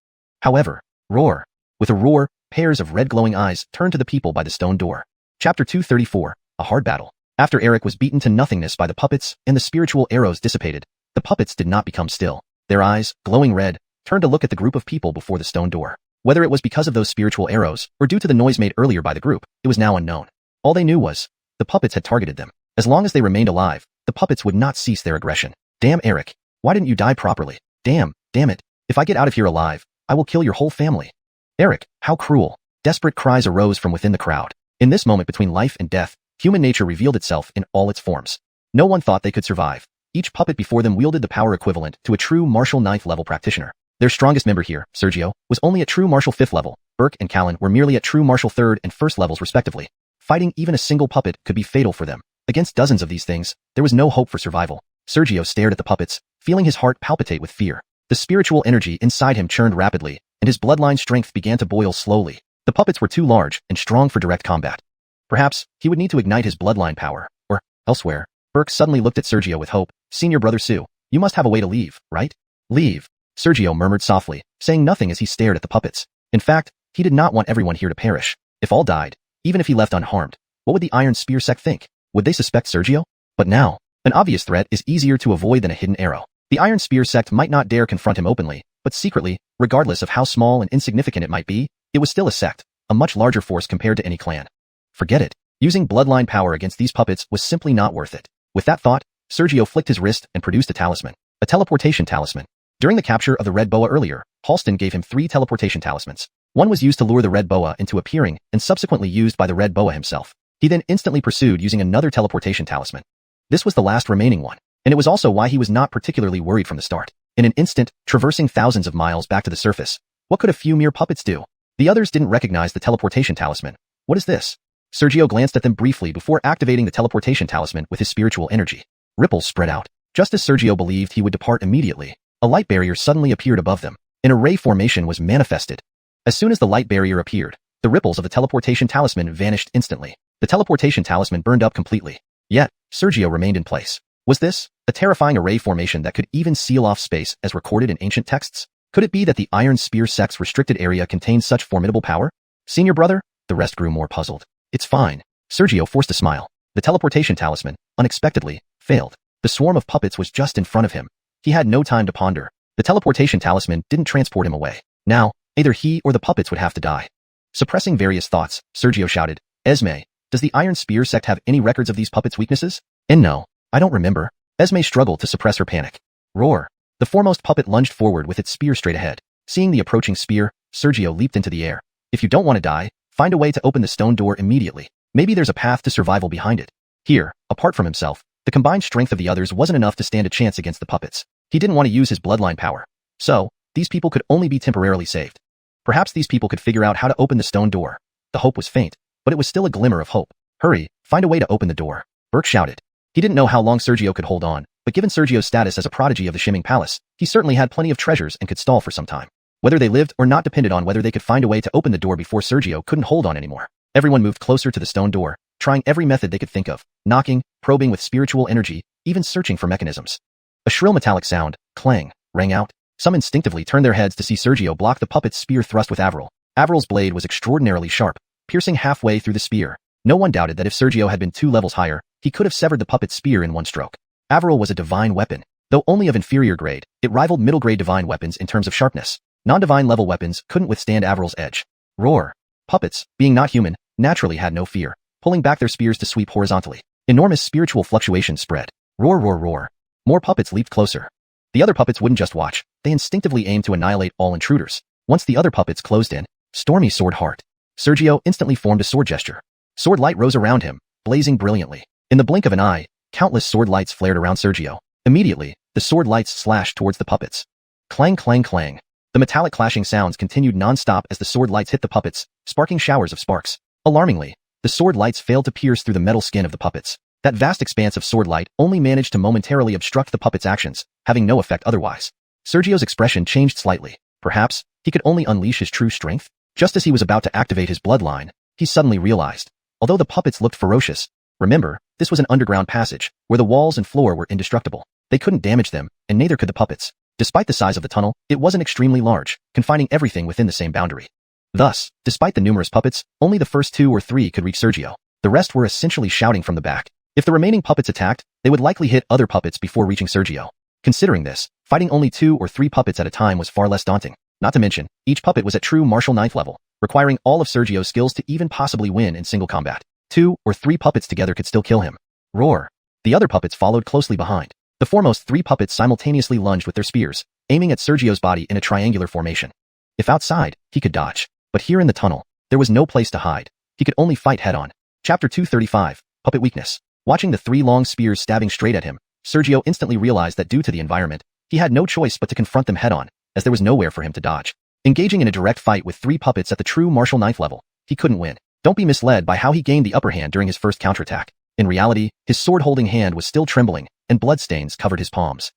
However, roar. With a roar, pairs of red glowing eyes turned to the people by the stone door. Chapter 234, A Hard Battle. After Eric was beaten to nothingness by the puppets and the spiritual arrows dissipated, the puppets did not become still. Their eyes, glowing red, turned to look at the group of people before the stone door. Whether it was because of those spiritual arrows or due to the noise made earlier by the group, it was now unknown. All they knew was, the puppets had targeted them. As long as they remained alive, the puppets would not cease their aggression. Damn Eric, why didn't you die properly? Damn it. If I get out of here alive, I will kill your whole family. Eric, how cruel. Desperate cries arose from within the crowd. In this moment between life and death, human nature revealed itself in all its forms. No one thought they could survive. Each puppet before them wielded the power equivalent to a true martial 9th level practitioner. Their strongest member here, Sergio, was only at true martial 5th level. Burke and Callan were merely at true martial 3rd and 1st levels respectively. Fighting even a single puppet could be fatal for them. Against dozens of these things, there was no hope for survival. Sergio stared at the puppets, feeling his heart palpitate with fear. The spiritual energy inside him churned rapidly, and his bloodline strength began to boil slowly. The puppets were too large and strong for direct combat. Perhaps, he would need to ignite his bloodline power, or elsewhere. Burke suddenly looked at Sergio with hope. Senior brother Sue, you must have a way to leave, right? Leave. Sergio murmured softly, saying nothing as he stared at the puppets. In fact, he did not want everyone here to perish. If all died, even if he left unharmed, what would the Iron Spear sect think? Would they suspect Sergio? But now, an obvious threat is easier to avoid than a hidden arrow. The Iron Spear sect might not dare confront him openly, but secretly, regardless of how small and insignificant it might be, it was still a sect, a much larger force compared to any clan. Forget it. Using bloodline power against these puppets was simply not worth it. With that thought, Sergio flicked his wrist and produced a talisman. A teleportation talisman. During the capture of the red boa earlier, Halston gave him 3 teleportation talismans. One was used to lure the red boa into appearing and subsequently used by the red boa himself. He then instantly pursued using another teleportation talisman. This was the last remaining one, and it was also why he was not particularly worried from the start. In an instant, traversing thousands of miles back to the surface, what could a few mere puppets do? The others didn't recognize the teleportation talisman. What is this? Sergio glanced at them briefly before activating the teleportation talisman with his spiritual energy. Ripples spread out. Just as Sergio believed he would depart immediately, a light barrier suddenly appeared above them. An array formation was manifested. As soon as the light barrier appeared, the ripples of the teleportation talisman vanished instantly. The teleportation talisman burned up completely. Yet, Sergio remained in place. Was this a terrifying array formation that could even seal off space as recorded in ancient texts? Could it be that the Iron Spear sect's restricted area contained such formidable power? Senior brother? The rest grew more puzzled. It's fine. Sergio forced a smile. The teleportation talisman, unexpectedly, failed. The swarm of puppets was just in front of him. He had no time to ponder. The teleportation talisman didn't transport him away. Now, either he or the puppets would have to die. Suppressing various thoughts, Sergio shouted, Esme, does the Iron Spear sect have any records of these puppets' weaknesses? And no, I don't remember. Esme struggled to suppress her panic. Roar. The foremost puppet lunged forward with its spear straight ahead. Seeing the approaching spear, Sergio leaped into the air. If you don't want to die, find a way to open the stone door immediately. Maybe there's a path to survival behind it. Here, apart from himself, the combined strength of the others wasn't enough to stand a chance against the puppets. He didn't want to use his bloodline power. So, these people could only be temporarily saved. Perhaps these people could figure out how to open the stone door. The hope was faint, but it was still a glimmer of hope. Hurry, find a way to open the door. Burke shouted. He didn't know how long Sergio could hold on, but given Sergio's status as a prodigy of the Shimming Palace, he certainly had plenty of treasures and could stall for some time. Whether they lived or not depended on whether they could find a way to open the door before Sergio couldn't hold on anymore. Everyone moved closer to the stone door, trying every method they could think of, knocking, probing with spiritual energy, even searching for mechanisms. A shrill metallic sound, clang, rang out. Some instinctively turned their heads to see Sergio block the puppet's spear thrust with Avril. Avril's blade was extraordinarily sharp, piercing halfway through the spear. No one doubted that if Sergio had been 2 levels higher, he could have severed the puppet's spear in one stroke. Avril was a divine weapon. Though only of inferior grade, it rivaled middle-grade divine weapons in terms of sharpness. Non-divine level weapons couldn't withstand Avril's edge. Roar. Puppets, being not human, naturally had no fear, pulling back their spears to sweep horizontally. Enormous spiritual fluctuations spread. Roar, roar, roar. More puppets leaped closer. The other puppets wouldn't just watch, they instinctively aimed to annihilate all intruders. Once the other puppets closed in, Stormy sword heart. Sergio instantly formed a sword gesture. Sword light rose around him, blazing brilliantly. In the blink of an eye, countless sword lights flared around Sergio. Immediately, the sword lights slashed towards the puppets. Clang, clang, clang. The metallic clashing sounds continued non-stop as the sword lights hit the puppets, sparking showers of sparks. Alarmingly, the sword lights failed to pierce through the metal skin of the puppets. That vast expanse of sword light only managed to momentarily obstruct the puppets' actions, having no effect otherwise. Sergio's expression changed slightly. Perhaps, he could only unleash his true strength? Just as he was about to activate his bloodline, he suddenly realized. Although the puppets looked ferocious, remember, this was an underground passage, where the walls and floor were indestructible. They couldn't damage them, and neither could the puppets. Despite the size of the tunnel, it wasn't extremely large, confining everything within the same boundary. Thus, despite the numerous puppets, only the first 2 or 3 could reach Sergio. The rest were essentially shouting from the back. If the remaining puppets attacked, they would likely hit other puppets before reaching Sergio. Considering this, fighting only 2 or 3 puppets at a time was far less daunting. Not to mention, each puppet was at true martial 9th level, requiring all of Sergio's skills to even possibly win in single combat. 2 or 3 puppets together could still kill him. Roar. The other puppets followed closely behind. The foremost 3 puppets simultaneously lunged with their spears, aiming at Sergio's body in a triangular formation. If outside, he could dodge. But here in the tunnel, there was no place to hide. He could only fight head-on. Chapter 235, Puppet Weakness. Watching the 3 long spears stabbing straight at him, Sergio instantly realized that due to the environment, he had no choice but to confront them head-on, as there was nowhere for him to dodge. Engaging in a direct fight with 3 puppets at the true martial 9th level, he couldn't win. Don't be misled by how he gained the upper hand during his first counterattack. In reality, his sword-holding hand was still trembling, and bloodstains covered his palms.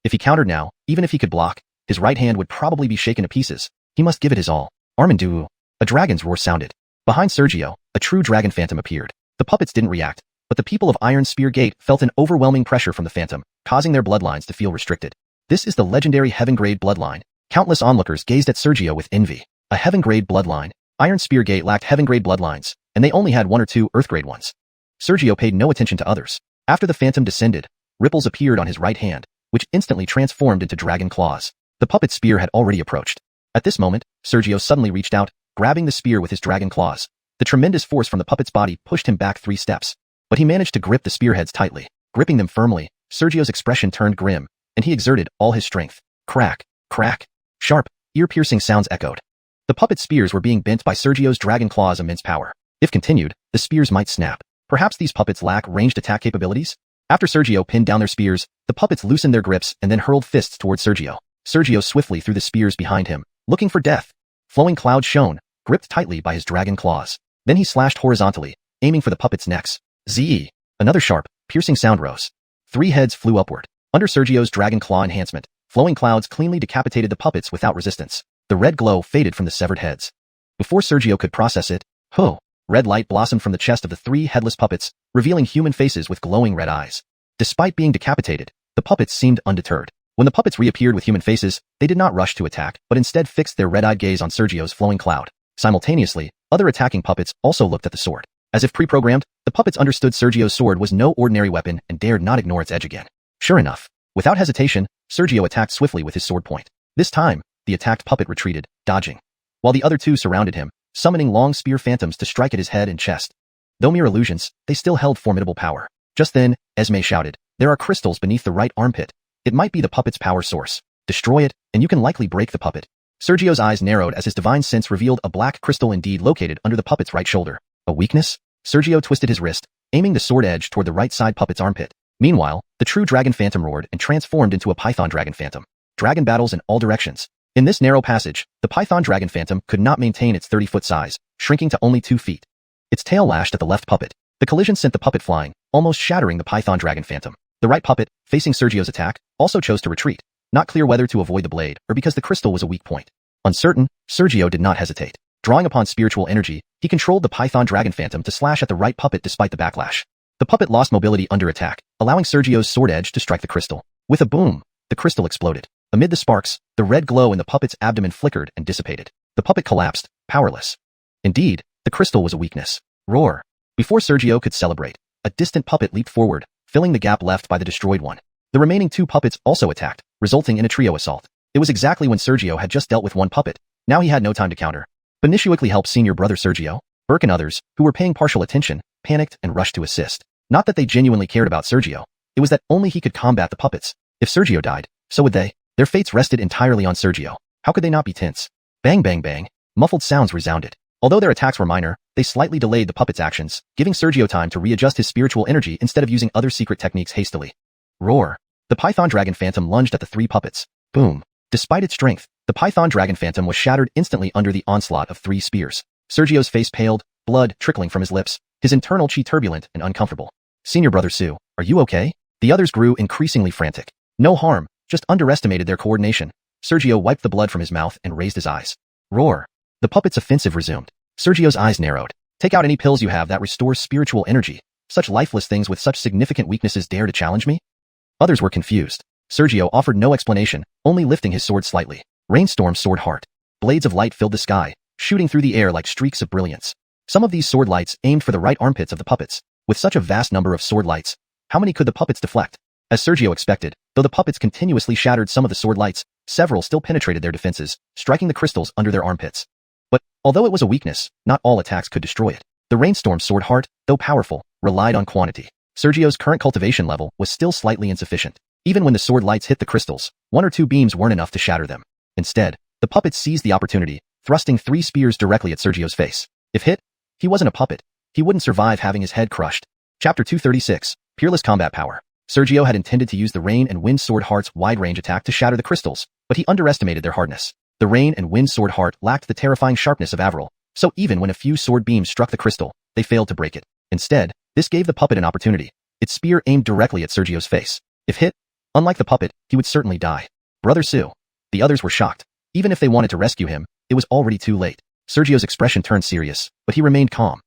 If he countered now, even if he could block, his right hand would probably be shaken to pieces. He must give it his all. Armandu. A dragon's roar sounded. Behind Sergio, a true dragon phantom appeared. The puppets didn't react, but the people of Iron Spear Gate felt an overwhelming pressure from the phantom, causing their bloodlines to feel restricted. This is the legendary Heaven-grade bloodline. Countless onlookers gazed at Sergio with envy. A Heaven-grade bloodline. Iron Spear Gate lacked Heaven-grade bloodlines, and they only had 1 or 2 Earth-grade ones. Sergio paid no attention to others. After the phantom descended, ripples appeared on his right hand, which instantly transformed into dragon claws. The puppet spear had already approached. At this moment, Sergio suddenly reached out, grabbing the spear with his dragon claws. The tremendous force from the puppet's body pushed him back 3 steps. But he managed to grip the spearheads tightly. Gripping them firmly, Sergio's expression turned grim, and he exerted all his strength. Crack, crack. Sharp, ear-piercing sounds echoed. The puppet spears were being bent by Sergio's dragon claw's immense power. If continued, the spears might snap. Perhaps these puppets lack ranged attack capabilities? After Sergio pinned down their spears, the puppets loosened their grips and then hurled fists towards Sergio. Sergio swiftly threw the spears behind him, looking for death. Flowing clouds shone, gripped tightly by his dragon claws. Then he slashed horizontally, aiming for the puppets' necks. Zee! Another sharp, piercing sound rose. 3 heads flew upward. Under Sergio's dragon claw enhancement, flowing clouds cleanly decapitated the puppets without resistance. The red glow faded from the severed heads. Before Sergio could process it, red light blossomed from the chest of the 3 headless puppets, revealing human faces with glowing red eyes. Despite being decapitated, the puppets seemed undeterred. When the puppets reappeared with human faces, they did not rush to attack, but instead fixed their red-eyed gaze on Sergio's flowing cloud. Simultaneously, other attacking puppets also looked at the sword. As if pre-programmed, the puppets understood Sergio's sword was no ordinary weapon and dared not ignore its edge again. Sure enough, without hesitation, Sergio attacked swiftly with his sword point. This time, the attacked puppet retreated, dodging, while the other 2 surrounded him, summoning long spear phantoms to strike at his head and chest. Though mere illusions, they still held formidable power. Just then, Esme shouted, "There are crystals beneath the right armpit. It might be the puppet's power source. Destroy it, and you can likely break the puppet." Sergio's eyes narrowed as his divine sense revealed a black crystal indeed located under the puppet's right shoulder. A weakness? Sergio twisted his wrist, aiming the sword edge toward the right side puppet's armpit. Meanwhile, the true dragon phantom roared and transformed into a python dragon phantom. Dragon battles in all directions. In this narrow passage, the python dragon phantom could not maintain its 30-foot size, shrinking to only 2 feet. Its tail lashed at the left puppet. The collision sent the puppet flying, almost shattering the python dragon phantom. The right puppet, facing Sergio's attack, also chose to retreat, not clear whether to avoid the blade or because the crystal was a weak point. Uncertain, Sergio did not hesitate. Drawing upon spiritual energy, he controlled the python dragon phantom to slash at the right puppet despite the backlash. The puppet lost mobility under attack, allowing Sergio's sword edge to strike the crystal. With a boom, the crystal exploded. Amid the sparks, the red glow in the puppet's abdomen flickered and dissipated. The puppet collapsed, powerless. Indeed, the crystal was a weakness. Roar! Before Sergio could celebrate, a distant puppet leaped forward, filling the gap left by the destroyed one. The remaining 2 puppets also attacked, resulting in a trio assault. It was exactly when Sergio had just dealt with one puppet. Now he had no time to counter. Benicio quickly helped senior brother Sergio. Burke and others, who were paying partial attention, panicked and rushed to assist. Not that they genuinely cared about Sergio. It was that only he could combat the puppets. If Sergio died, so would they. Their fates rested entirely on Sergio. How could they not be tense? Bang bang bang. Muffled sounds resounded. Although their attacks were minor, they slightly delayed the puppet's actions, giving Sergio time to readjust his spiritual energy instead of using other secret techniques hastily. Roar! The python dragon phantom lunged at the 3 puppets. Boom! Despite its strength, the python dragon phantom was shattered instantly under the onslaught of 3 spears. Sergio's face paled, blood trickling from his lips, his internal chi turbulent and uncomfortable. Senior brother Sue, are you okay? The others grew increasingly frantic. No harm, just underestimated their coordination. Sergio wiped the blood from his mouth and raised his eyes. Roar! The puppet's offensive resumed. Sergio's eyes narrowed. Take out any pills you have that restores spiritual energy. Such lifeless things with such significant weaknesses dare to challenge me? Others were confused. Sergio offered no explanation, only lifting his sword slightly. Rainstorm soared hard. Blades of light filled the sky, shooting through the air like streaks of brilliance. Some of these sword lights aimed for the right armpits of the puppets. With such a vast number of sword lights, how many could the puppets deflect? As Sergio expected, though the puppets continuously shattered some of the sword lights, several still penetrated their defenses, striking the crystals under their armpits. But, although it was a weakness, not all attacks could destroy it. The rainstorm sword heart, though powerful, relied on quantity. Sergio's current cultivation level was still slightly insufficient. Even when the sword lights hit the crystals, 1 or 2 beams weren't enough to shatter them. Instead, the puppets seized the opportunity, thrusting 3 spears directly at Sergio's face. If hit, he wasn't a puppet. He wouldn't survive having his head crushed. Chapter 236, Peerless Combat Power. Sergio had intended to use the Rain and Wind Sword Heart's wide-range attack to shatter the crystals, but he underestimated their hardness. The Rain and Wind Sword Heart lacked the terrifying sharpness of Avril, so even when a few sword beams struck the crystal, they failed to break it. Instead, this gave the puppet an opportunity. Its spear aimed directly at Sergio's face. If hit, unlike the puppet, he would certainly die. Brother Sue. The others were shocked. Even if they wanted to rescue him, it was already too late. Sergio's expression turned serious, but he remained calm.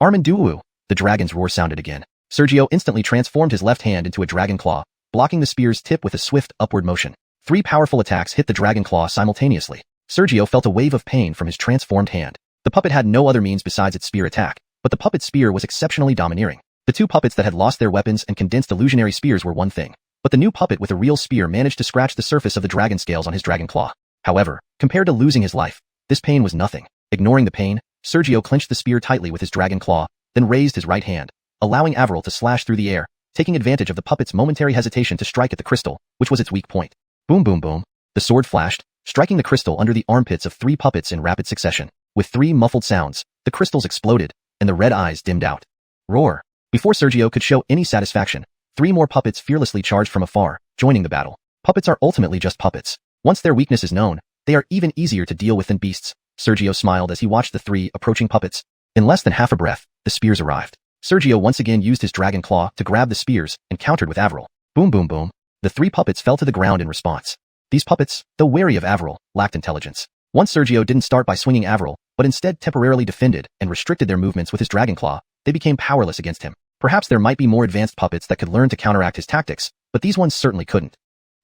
Armanduwu. The dragon's roar sounded again. Sergio instantly transformed his left hand into a dragon claw, blocking the spear's tip with a swift upward motion. 3 powerful attacks hit the dragon claw simultaneously. Sergio felt a wave of pain from his transformed hand. The puppet had no other means besides its spear attack, but the puppet's spear was exceptionally domineering. The 2 puppets that had lost their weapons and condensed illusionary spears were one thing, but the new puppet with a real spear managed to scratch the surface of the dragon scales on his dragon claw. However, compared to losing his life, this pain was nothing. Ignoring the pain, Sergio clenched the spear tightly with his dragon claw, then raised his right hand, allowing Avril to slash through the air, taking advantage of the puppet's momentary hesitation to strike at the crystal, which was its weak point. Boom boom boom. The sword flashed, striking the crystal under the armpits of 3 puppets in rapid succession. With 3 muffled sounds, the crystals exploded, and the red eyes dimmed out. Roar! Before Sergio could show any satisfaction, 3 more puppets fearlessly charged from afar, joining the battle. Puppets are ultimately just puppets. Once their weakness is known, they are even easier to deal with than beasts. Sergio smiled as he watched the 3 approaching puppets. In less than half a breath, the spears arrived. Sergio once again used his dragon claw to grab the spears and countered with Avril. Boom boom boom. The 3 puppets fell to the ground in response. These puppets, though wary of Avril, lacked intelligence. Once Sergio didn't start by swinging Avril, but instead temporarily defended and restricted their movements with his dragon claw, they became powerless against him. Perhaps there might be more advanced puppets that could learn to counteract his tactics, but these ones certainly couldn't.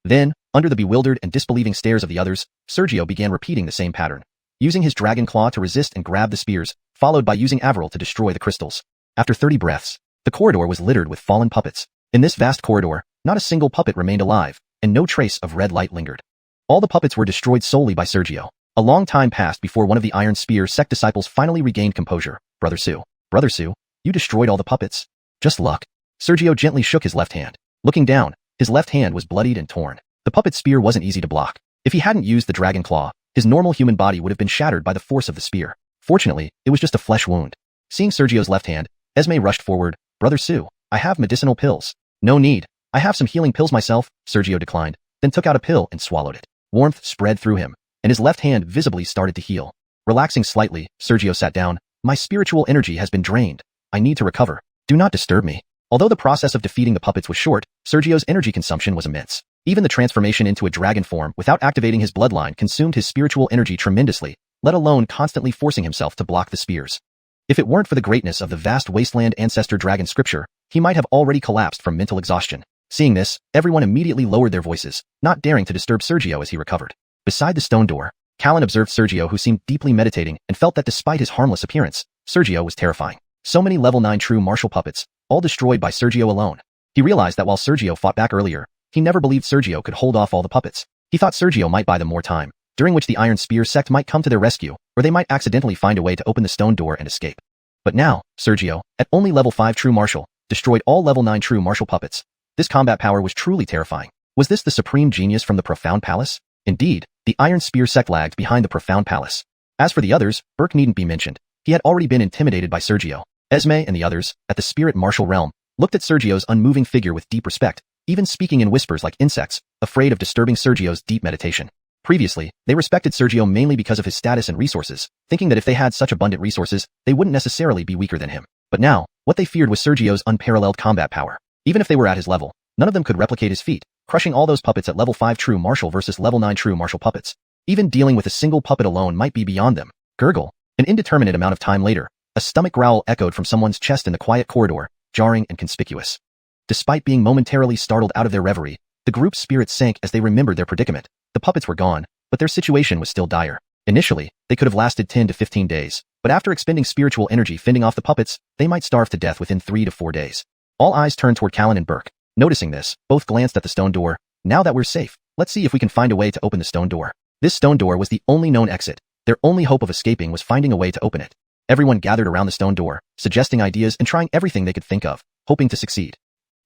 Then, under the bewildered and disbelieving stares of the others, Sergio began repeating the same pattern, using his dragon claw to resist and grab the spears, followed by using Avril to destroy the crystals. After 30 breaths, the corridor was littered with fallen puppets. In this vast corridor, not a single puppet remained alive, and no trace of red light lingered. All the puppets were destroyed solely by Sergio. A long time passed before one of the Iron Spear sect disciples finally regained composure. Brother Su, you destroyed all the puppets? Just luck. Sergio gently shook his left hand. Looking down, his left hand was bloodied and torn. The puppet spear wasn't easy to block. If he hadn't used the dragon claw, his normal human body would have been shattered by the force of the spear. Fortunately, it was just a flesh wound. Seeing Sergio's left hand, Esme rushed forward. Brother Su, I have medicinal pills. No need. I have some healing pills myself, Sergio declined, then took out a pill and swallowed it. Warmth spread through him, and his left hand visibly started to heal. Relaxing slightly, Sergio sat down. My spiritual energy has been drained. I need to recover. Do not disturb me. Although the process of defeating the puppets was short, Sergio's energy consumption was immense. Even the transformation into a dragon form without activating his bloodline consumed his spiritual energy tremendously, let alone constantly forcing himself to block the spears. If it weren't for the greatness of the vast wasteland ancestor dragon scripture, he might have already collapsed from mental exhaustion. Seeing this, everyone immediately lowered their voices, not daring to disturb Sergio as he recovered. Beside the stone door, Callan observed Sergio, who seemed deeply meditating and felt that despite his harmless appearance, Sergio was terrifying. So many level 9 true martial puppets, all destroyed by Sergio alone. He realized that while Sergio fought back earlier, he never believed Sergio could hold off all the puppets. He thought Sergio might buy them more time, during which the Iron Spear sect might come to their rescue, or they might accidentally find a way to open the stone door and escape. But now, Sergio, at only level 5 true martial, destroyed all level 9 true martial puppets. This combat power was truly terrifying. Was this the supreme genius from the Profound Palace? Indeed, the Iron Spear sect lagged behind the Profound Palace. As for the others, Burke needn't be mentioned. He had already been intimidated by Sergio. Esme and the others, at the spirit martial realm, looked at Sergio's unmoving figure with deep respect, even speaking in whispers like insects, afraid of disturbing Sergio's deep meditation. Previously, they respected Sergio mainly because of his status and resources, thinking that if they had such abundant resources, they wouldn't necessarily be weaker than him. But now, what they feared was Sergio's unparalleled combat power. Even if they were at his level, none of them could replicate his feat, crushing all those puppets at level 5 true martial versus level 9 true martial puppets. Even dealing with a single puppet alone might be beyond them. Gurgle. An indeterminate amount of time later, a stomach growl echoed from someone's chest in the quiet corridor, jarring and conspicuous. Despite being momentarily startled out of their reverie, the group's spirits sank as they remembered their predicament. The puppets were gone, but their situation was still dire. Initially, they could have lasted 10 to 15 days, but after expending spiritual energy fending off the puppets, they might starve to death within 3 to 4 days. All eyes turned toward Callan and Burke. Noticing this, both glanced at the stone door. Now that we're safe, let's see if we can find a way to open the stone door. This stone door was the only known exit. Their only hope of escaping was finding a way to open it. Everyone gathered around the stone door, suggesting ideas and trying everything they could think of, hoping to succeed.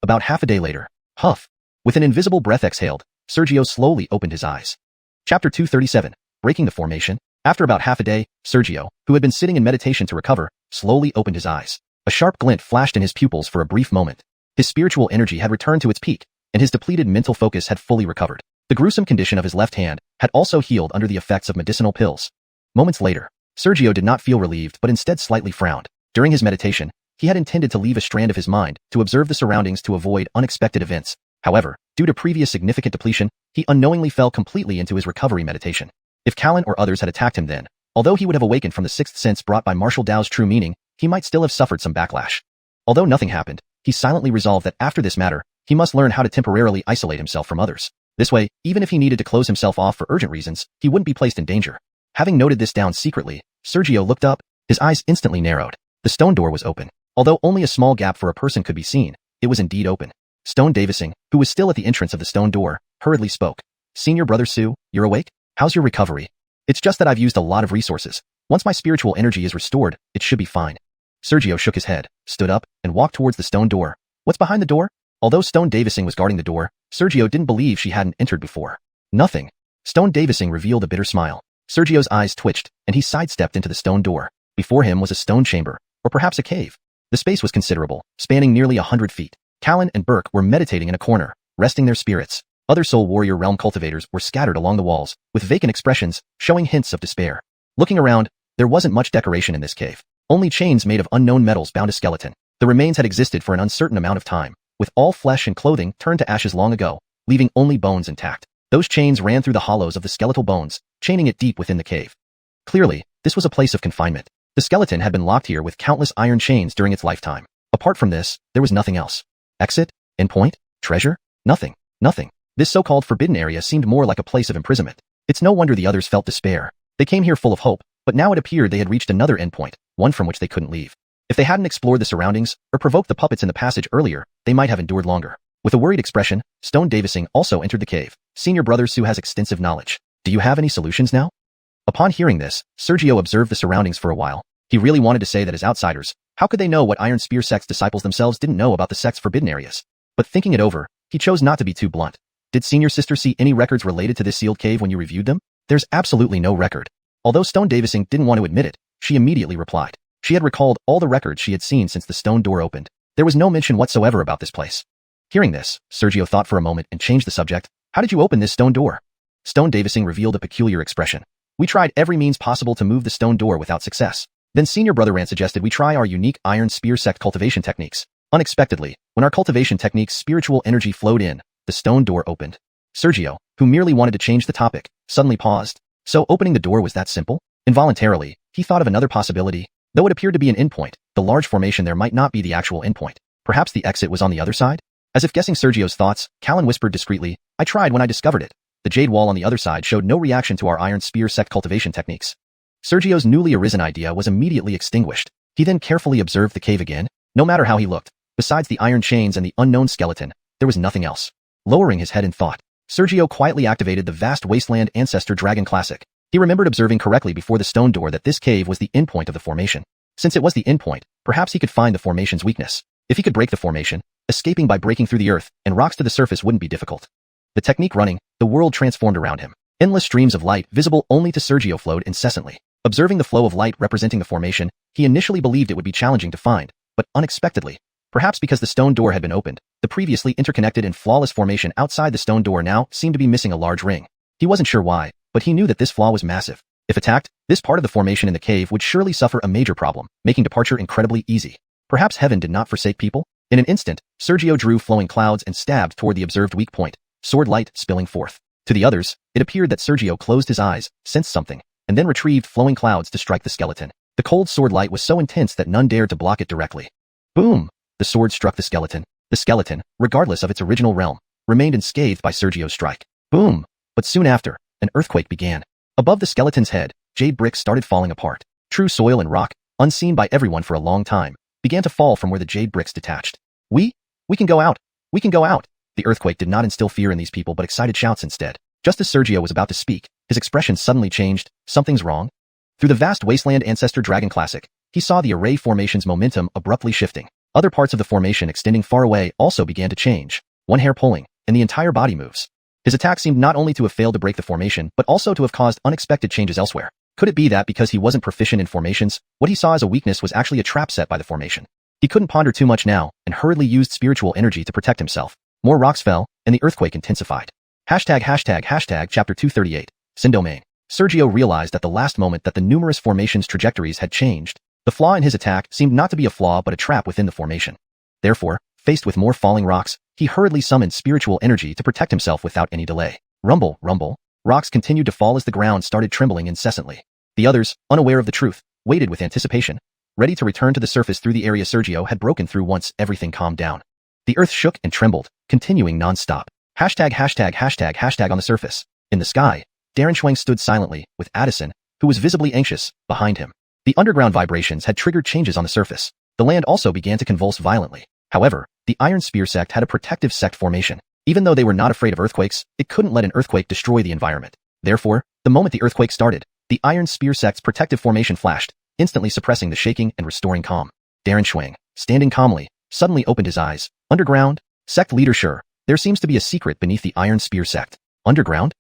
About half a day later, huff. With an invisible breath exhaled, Sergio slowly opened his eyes. Chapter 237, Breaking the Formation. After about half a day, Sergio, who had been sitting in meditation to recover, slowly opened his eyes. A sharp glint flashed in his pupils for a brief moment. His spiritual energy had returned to its peak, and his depleted mental focus had fully recovered. The gruesome condition of his left hand had also healed under the effects of medicinal pills. Moments later, Sergio did not feel relieved but instead slightly frowned. During his meditation, he had intended to leave a strand of his mind to observe the surroundings to avoid unexpected events. However, due to previous significant depletion, he unknowingly fell completely into his recovery meditation. If Callan or others had attacked him then, although he would have awakened from the sixth sense brought by martial Dao's true meaning, he might still have suffered some backlash. Although nothing happened, he silently resolved that after this matter, he must learn how to temporarily isolate himself from others. This way, even if he needed to close himself off for urgent reasons, he wouldn't be placed in danger. Having noted this down secretly, Sergio looked up. His eyes instantly narrowed. The stone door was open. Although only a small gap for a person could be seen, it was indeed open. Stone Davising, who was still at the entrance of the stone door, hurriedly spoke. Senior Brother Su, you're awake? How's your recovery? It's just that I've used a lot of resources. Once my spiritual energy is restored, it should be fine. Sergio shook his head, stood up, and walked towards the stone door. What's behind the door? Although Stone Davising was guarding the door, Sergio didn't believe she hadn't entered before. Nothing. Stone Davising revealed a bitter smile. Sergio's eyes twitched, and he sidestepped into the stone door. Before him was a stone chamber, or perhaps a cave. The space was considerable, spanning nearly 100 feet. Callan and Burke were meditating in a corner, resting their spirits. Other Soul Warrior realm cultivators were scattered along the walls, with vacant expressions, showing hints of despair. Looking around, there wasn't much decoration in this cave. Only chains made of unknown metals bound a skeleton. The remains had existed for an uncertain amount of time, with all flesh and clothing turned to ashes long ago. leaving only bones intact. Those chains ran through the hollows of the skeletal bones, chaining it deep within the cave. Clearly, this was a place of confinement. The skeleton had been locked here with countless iron chains during its lifetime. Apart from this, there was nothing else. Exit? Endpoint? Treasure? Nothing. Nothing. This so-called forbidden area seemed more like a place of imprisonment. It's no wonder the others felt despair. They came here full of hope, but now it appeared they had reached another endpoint, one from which they couldn't leave. If they hadn't explored the surroundings, or provoked the puppets in the passage earlier, they might have endured longer. With a worried expression, Stone Davising also entered the cave. Senior brother Sue has extensive knowledge. Do you have any solutions now? Upon hearing this, Sergio observed the surroundings for a while. He really wanted to say that as outsiders, how could they know what Iron Spear sect's disciples themselves didn't know about the sect's forbidden areas? But thinking it over, he chose not to be too blunt. Did Senior Sister see any records related to this sealed cave when you reviewed them? There's absolutely no record. Although Stone Davising didn't want to admit it, she immediately replied. She had recalled all the records she had seen since the stone door opened. There was no mention whatsoever about this place. Hearing this, Sergio thought for a moment and changed the subject. How did you open this stone door? Stone Davising revealed a peculiar expression. We tried every means possible to move the stone door without success. Then Senior Brother Rand suggested we try our unique Iron Spear sect cultivation techniques. Unexpectedly, when our cultivation techniques' spiritual energy flowed in, the stone door opened. Sergio, who merely wanted to change the topic, suddenly paused. So opening the door was that simple? Involuntarily, he thought of another possibility. Though it appeared to be an endpoint, the large formation there might not be the actual endpoint. Perhaps the exit was on the other side? As if guessing Sergio's thoughts, Callan whispered discreetly, I tried when I discovered it. The jade wall on the other side showed no reaction to our Iron Spear sect cultivation techniques. Sergio's newly arisen idea was immediately extinguished. He then carefully observed the cave again. No matter how he looked, besides the iron chains and the unknown skeleton, there was nothing else. Lowering his head in thought, Sergio quietly activated the vast wasteland ancestor dragon classic. He remembered observing correctly before the stone door that this cave was the endpoint of the formation. Since it was the endpoint, perhaps he could find the formation's weakness. If he could break the formation, escaping by breaking through the earth and rocks to the surface wouldn't be difficult. The technique running, the world transformed around him. Endless streams of light visible only to Sergio flowed incessantly. Observing the flow of light representing the formation, he initially believed it would be challenging to find, but unexpectedly, perhaps because the stone door had been opened, the previously interconnected and flawless formation outside the stone door now seemed to be missing a large ring. He wasn't sure why, but he knew that this flaw was massive. If attacked, this part of the formation in the cave would surely suffer a major problem, making departure incredibly easy. Perhaps heaven did not forsake people? In an instant, Sergio drew flowing clouds and stabbed toward the observed weak point, sword light spilling forth. To the others, it appeared that Sergio closed his eyes, sensed something, and then retrieved flowing clouds to strike the skeleton. The cold sword light was so intense that none dared to block it directly. Boom! The sword struck the skeleton. The skeleton, regardless of its original realm, remained unscathed by Sergio's strike. Boom! But soon after, an earthquake began. Above the skeleton's head, jade bricks started falling apart. True soil and rock, unseen by everyone for a long time, began to fall from where the jade bricks detached. We can go out! We can go out! The earthquake did not instill fear in these people but excited shouts instead. Just as Sergio was about to speak, his expression suddenly changed. Something's wrong? Through the vast wasteland ancestor dragon classic, he saw the array formation's momentum abruptly shifting. Other parts of the formation extending far away also began to change. One hair pulling, and the entire body moves. His attack seemed not only to have failed to break the formation, but also to have caused unexpected changes elsewhere. Could it be that because he wasn't proficient in formations, what he saw as a weakness was actually a trap set by the formation? He couldn't ponder too much now, and hurriedly used spiritual energy to protect himself. More rocks fell, and the earthquake intensified. Hashtag chapter 238, Sin Domain. Sergio realized at the last moment that the numerous formations' trajectories had changed. The flaw in his attack seemed not to be a flaw but a trap within the formation. Therefore, faced with more falling rocks, he hurriedly summoned spiritual energy to protect himself without any delay. Rumble, rumble. Rocks continued to fall as the ground started trembling incessantly. The others, unaware of the truth, waited with anticipation, ready to return to the surface through the area Sergio had broken through once everything calmed down. The earth shook and trembled, continuing non-stop. Hashtag on the surface. In the sky, Darren Shuang stood silently, with Addison, who was visibly anxious, behind him. The underground vibrations had triggered changes on the surface. The land also began to convulse violently. However, the Iron Spear sect had a protective sect formation. Even though they were not afraid of earthquakes, it couldn't let an earthquake destroy the environment. Therefore, the moment the earthquake started, the Iron Spear sect's protective formation flashed, instantly suppressing the shaking and restoring calm. Darren Shuang, standing calmly, suddenly opened his eyes. Underground? Sect leader sure. There seems to be a secret beneath the Iron Spear sect. Underground?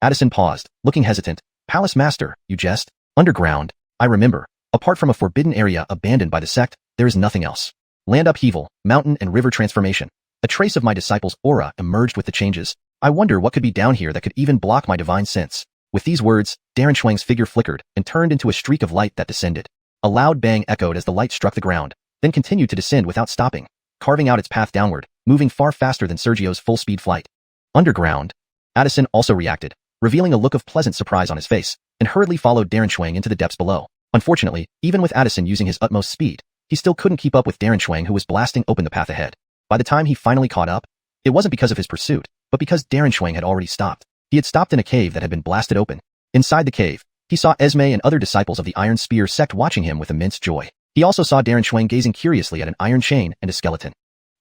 Addison paused, looking hesitant. Palace Master, you jest? Underground? I remember. Apart from a forbidden area abandoned by the sect, there is nothing else. Land upheaval, mountain and river transformation. A trace of my disciple's aura emerged with the changes. I wonder what could be down here that could even block my divine sense. With these words, Darren Shuang's figure flickered and turned into a streak of light that descended. A loud bang echoed as the light struck the ground, then continued to descend without stopping, carving out its path downward, moving far faster than Sergio's full-speed flight. Underground. Addison also reacted, revealing a look of pleasant surprise on his face, and hurriedly followed Darren Shuang into the depths below. Unfortunately, even with Addison using his utmost speed, he still couldn't keep up with Darren Shuang, who was blasting open the path ahead. By the time he finally caught up, it wasn't because of his pursuit, but because Darren Shuang had already stopped. He had stopped in a cave that had been blasted open. Inside the cave, he saw Esme and other disciples of the Iron Spear sect watching him with immense joy. He also saw Darren Shuang gazing curiously at an iron chain and a skeleton.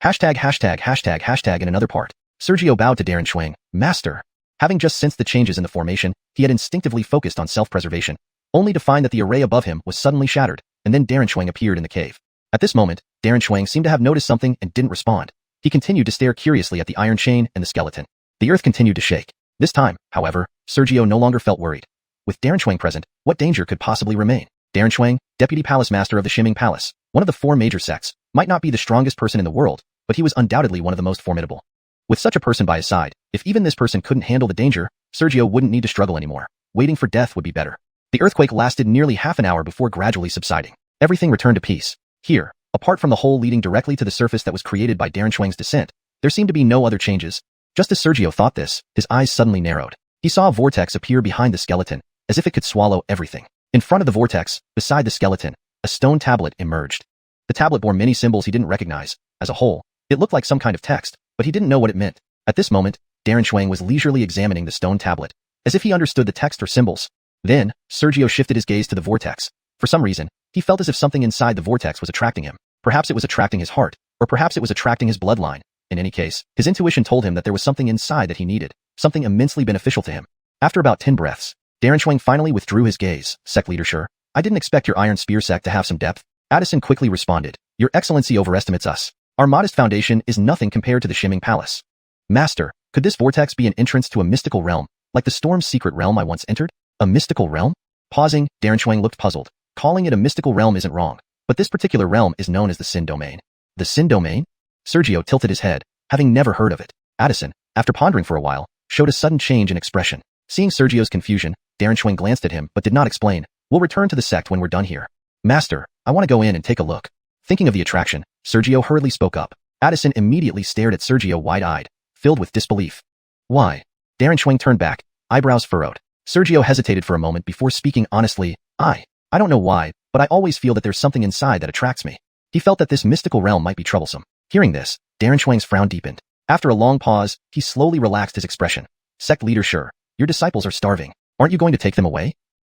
######. In another part, Sergio bowed to Darren Shuang, Master. Having just sensed the changes in the formation, he had instinctively focused on self-preservation, only to find that the array above him was suddenly shattered, and then Darren Shuang appeared in the cave. At this moment, Darren Shuang seemed to have noticed something and didn't respond. He continued to stare curiously at the iron chain and the skeleton. The earth continued to shake. This time, however, Sergio no longer felt worried. With Darren Shuang present, what danger could possibly remain? Darren Shuang, Deputy Palace Master of the Xianxia Palace, one of the 4 major sects, might not be the strongest person in the world, but he was undoubtedly one of the most formidable. With such a person by his side, if even this person couldn't handle the danger, Sergio wouldn't need to struggle anymore. Waiting for death would be better. The earthquake lasted nearly half an hour before gradually subsiding. Everything returned to peace. Here, apart from the hole leading directly to the surface that was created by Darren Shuang's descent, there seemed to be no other changes. Just as Sergio thought this, his eyes suddenly narrowed. He saw a vortex appear behind the skeleton, as if it could swallow everything. In front of the vortex, beside the skeleton, a stone tablet emerged. The tablet bore many symbols he didn't recognize. As a whole, it looked like some kind of text, but he didn't know what it meant. At this moment, Darren Shuang was leisurely examining the stone tablet, as if he understood the text or symbols. Then, Sergio shifted his gaze to the vortex. For some reason, he felt as if something inside the vortex was attracting him. Perhaps it was attracting his heart, or perhaps it was attracting his bloodline. In any case, his intuition told him that there was something inside that he needed, something immensely beneficial to him. After about 10 breaths, Darren Shuang finally withdrew his gaze. Sect leader, sure. I didn't expect your Iron Spear sect to have some depth. Addison quickly responded. Your Excellency overestimates us. Our modest foundation is nothing compared to the Xianxia Palace. Master, could this vortex be an entrance to a mystical realm, like the storm's secret realm I once entered? A mystical realm? Pausing, Darren Shuang looked puzzled. Calling it a mystical realm isn't wrong, but this particular realm is known as the Sin Domain. The Sin Domain? Sergio tilted his head, having never heard of it. Addison, after pondering for a while, showed a sudden change in expression. Seeing Sergio's confusion, Darren Shuang glanced at him but did not explain. We'll return to the sect when we're done here. Master, I want to go in and take a look. Thinking of the attraction, Sergio hurriedly spoke up. Addison immediately stared at Sergio wide-eyed, filled with disbelief. Why? Darren Shuang turned back, eyebrows furrowed. Sergio hesitated for a moment before speaking honestly. I don't know why, but I always feel that there's something inside that attracts me. He felt that this mystical realm might be troublesome. Hearing this, Darren Shuang's frown deepened. After a long pause, he slowly relaxed his expression. Sect leader, sure. Your disciples are starving. Aren't you going to take them away?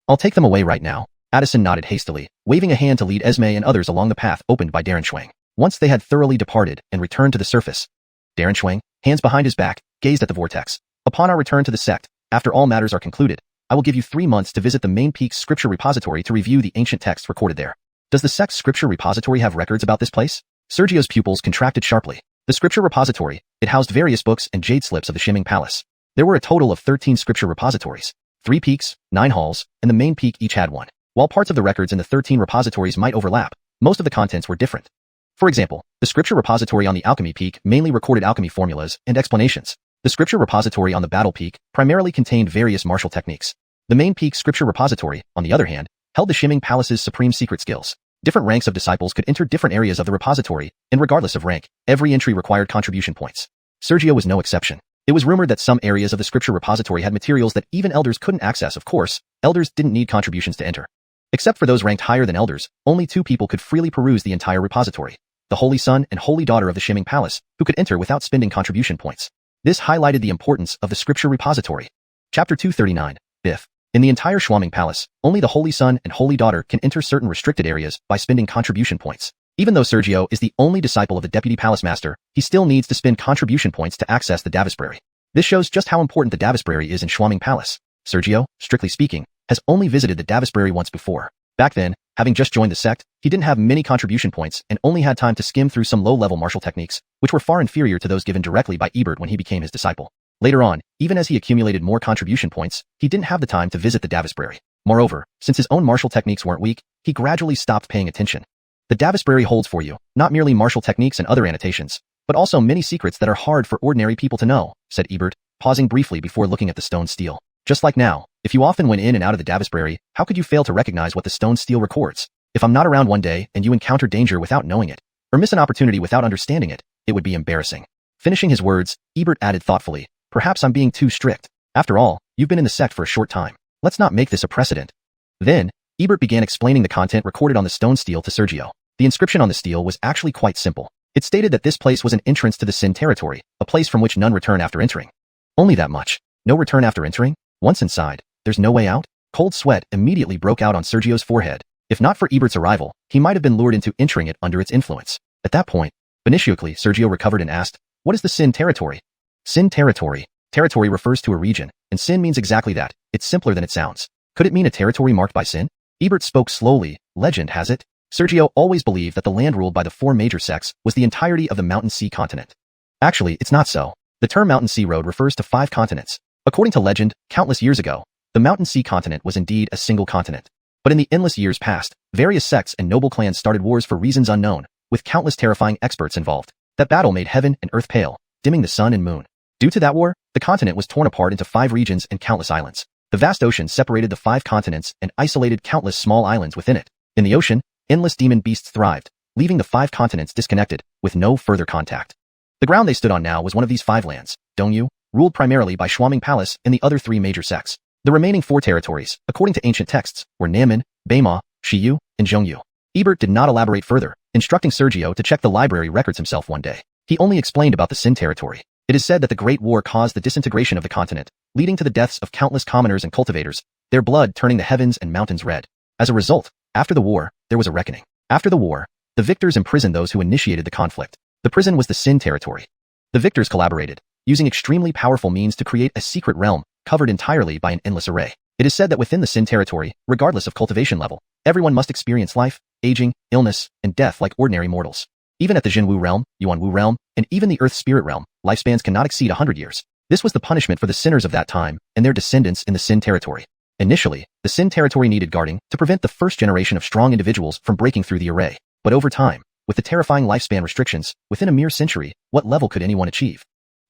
I'll take them away right now. Addison nodded hastily, waving a hand to lead Esme and others along the path opened by Darren Shuang. Once they had thoroughly departed and returned to the surface, Darren Shuang, hands behind his back, gazed at the vortex. Upon our return to the sect, after all matters are concluded, I will give you 3 months to visit the main peak's scripture repository to review the ancient texts recorded there. Does the sect's scripture repository have records about this place? Sergio's pupils contracted sharply. The scripture repository, it housed various books and jade slips of the Xianxia Palace. There were a total of 13 scripture repositories. 3 peaks, 9 halls, and the main peak each had one. While parts of the records in the 13 repositories might overlap, most of the contents were different. For example, the scripture repository on the alchemy peak mainly recorded alchemy formulas and explanations. The scripture repository on the battle peak primarily contained various martial techniques. The main peak scripture repository, on the other hand, held the Xianxia Palace's supreme secret skills. Different ranks of disciples could enter different areas of the repository, and regardless of rank, every entry required contribution points. Sergio was no exception. It was rumored that some areas of the scripture repository had materials that even elders couldn't access. Of course, elders didn't need contributions to enter. Except for those ranked higher than elders, only 2 people could freely peruse the entire repository. The Holy Son and Holy Daughter of the Xianxia Palace, who could enter without spending contribution points. This highlighted the importance of the scripture repository. Chapter 239, Biff. In the entire Xianxia Palace, only the Holy Son and Holy Daughter can enter certain restricted areas by spending contribution points. Even though Sergio is the only disciple of the Deputy Palace Master, he still needs to spend contribution points to access the Davisbrary. This shows just how important the Davisbrary is in Xianxia Palace. Sergio, strictly speaking, has only visited the Davisbrary once before. Back then, having just joined the sect, he didn't have many contribution points and only had time to skim through some low-level martial techniques, which were far inferior to those given directly by Ebert when he became his disciple. Later on, even as he accumulated more contribution points, he didn't have the time to visit the Davisbrary. Moreover, since his own martial techniques weren't weak, he gradually stopped paying attention. The Davisbrary holds for you, not merely martial techniques and other annotations, but also many secrets that are hard for ordinary people to know, said Ebert, pausing briefly before looking at the stone stele. Just like now, if you often went in and out of the Davisbrary, how could you fail to recognize what the stone stele records? If I'm not around one day and you encounter danger without knowing it, or miss an opportunity without understanding it, it would be embarrassing. Finishing his words, Ebert added thoughtfully, Perhaps I'm being too strict. After all, you've been in the sect for a short time. Let's not make this a precedent. Then, Ebert began explaining the content recorded on the stone stele to Sergio. The inscription on the stele was actually quite simple. It stated that this place was an entrance to the Sin territory, a place from which none return after entering. Only that much. No return after entering? Once inside, there's no way out? Cold sweat immediately broke out on Sergio's forehead. If not for Ebert's arrival, he might have been lured into entering it under its influence. At that point, initially, Sergio recovered and asked, "What is the Sin territory?" Sin territory. Territory refers to a region, and sin means exactly that. It's simpler than it sounds. Could it mean a territory marked by sin? Ebert spoke slowly. Legend has it. Sergio always believed that the land ruled by the 4 major sects was the entirety of the Mountain Sea continent. Actually, it's not so. The term Mountain Sea Road refers to 5 continents. According to legend, countless years ago, the Mountain Sea continent was indeed a single continent. But in the endless years past, various sects and noble clans started wars for reasons unknown, with countless terrifying experts involved. That battle made heaven and earth pale, dimming the sun and moon. Due to that war, the continent was torn apart into 5 regions and countless islands. The vast ocean separated the 5 continents and isolated countless small islands within it. In the ocean, endless demon beasts thrived, leaving the 5 continents disconnected, with no further contact. The ground they stood on now was one of these 5 lands, donghua, ruled primarily by Shuaming Palace and the other 3 major sects. The remaining 4 territories, according to ancient texts, were Namen, Beima, Shiyu, and Zhongyu. Ebert did not elaborate further, instructing Sergio to check the library records himself one day. He only explained about the Sin territory. It is said that the Great War caused the disintegration of the continent, leading to the deaths of countless commoners and cultivators, their blood turning the heavens and mountains red. As a result, after the war, there was a reckoning. After the war, the victors imprisoned those who initiated the conflict. The prison was the Sin territory. The victors collaborated, using extremely powerful means to create a secret realm, covered entirely by an endless array. It is said that within the Sin territory, regardless of cultivation level, everyone must experience life, aging, illness, and death like ordinary mortals. Even at the Jinwu realm, Yuanwu realm, and even the Earth spirit realm, lifespans cannot exceed 100 years. This was the punishment for the sinners of that time and their descendants in the Sin territory. Initially, the Sin territory needed guarding to prevent the first generation of strong individuals from breaking through the array. But over time, with the terrifying lifespan restrictions, within a mere century, what level could anyone achieve?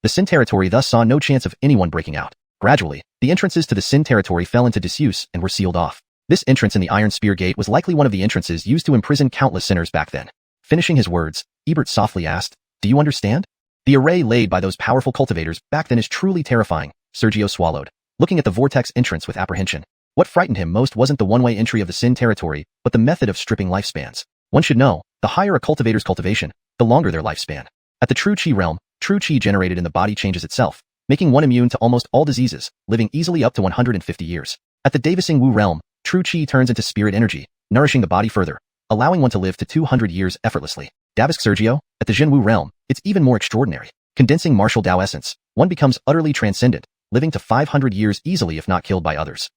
The Sin territory thus saw no chance of anyone breaking out. Gradually, the entrances to the Sin territory fell into disuse and were sealed off. This entrance in the Iron Spear Gate was likely one of the entrances used to imprison countless sinners back then. Finishing his words, Ebert softly asked, "Do you understand? The array laid by those powerful cultivators back then is truly terrifying." Sergio swallowed, looking at the vortex entrance with apprehension. What frightened him most wasn't the one-way entry of the Sin territory, but the method of stripping lifespans. One should know, the higher a cultivator's cultivation, the longer their lifespan. At the True Qi realm, True Qi generated in the body changes itself, making one immune to almost all diseases, living easily up to 150 years. At the Davising Wu realm, True Qi turns into spirit energy, nourishing the body further, allowing one to live to 200 years effortlessly. Davisk Sergio, at the Jinwu realm, it's even more extraordinary. Condensing martial Dao essence, one becomes utterly transcendent, living to 500 years easily if not killed by others.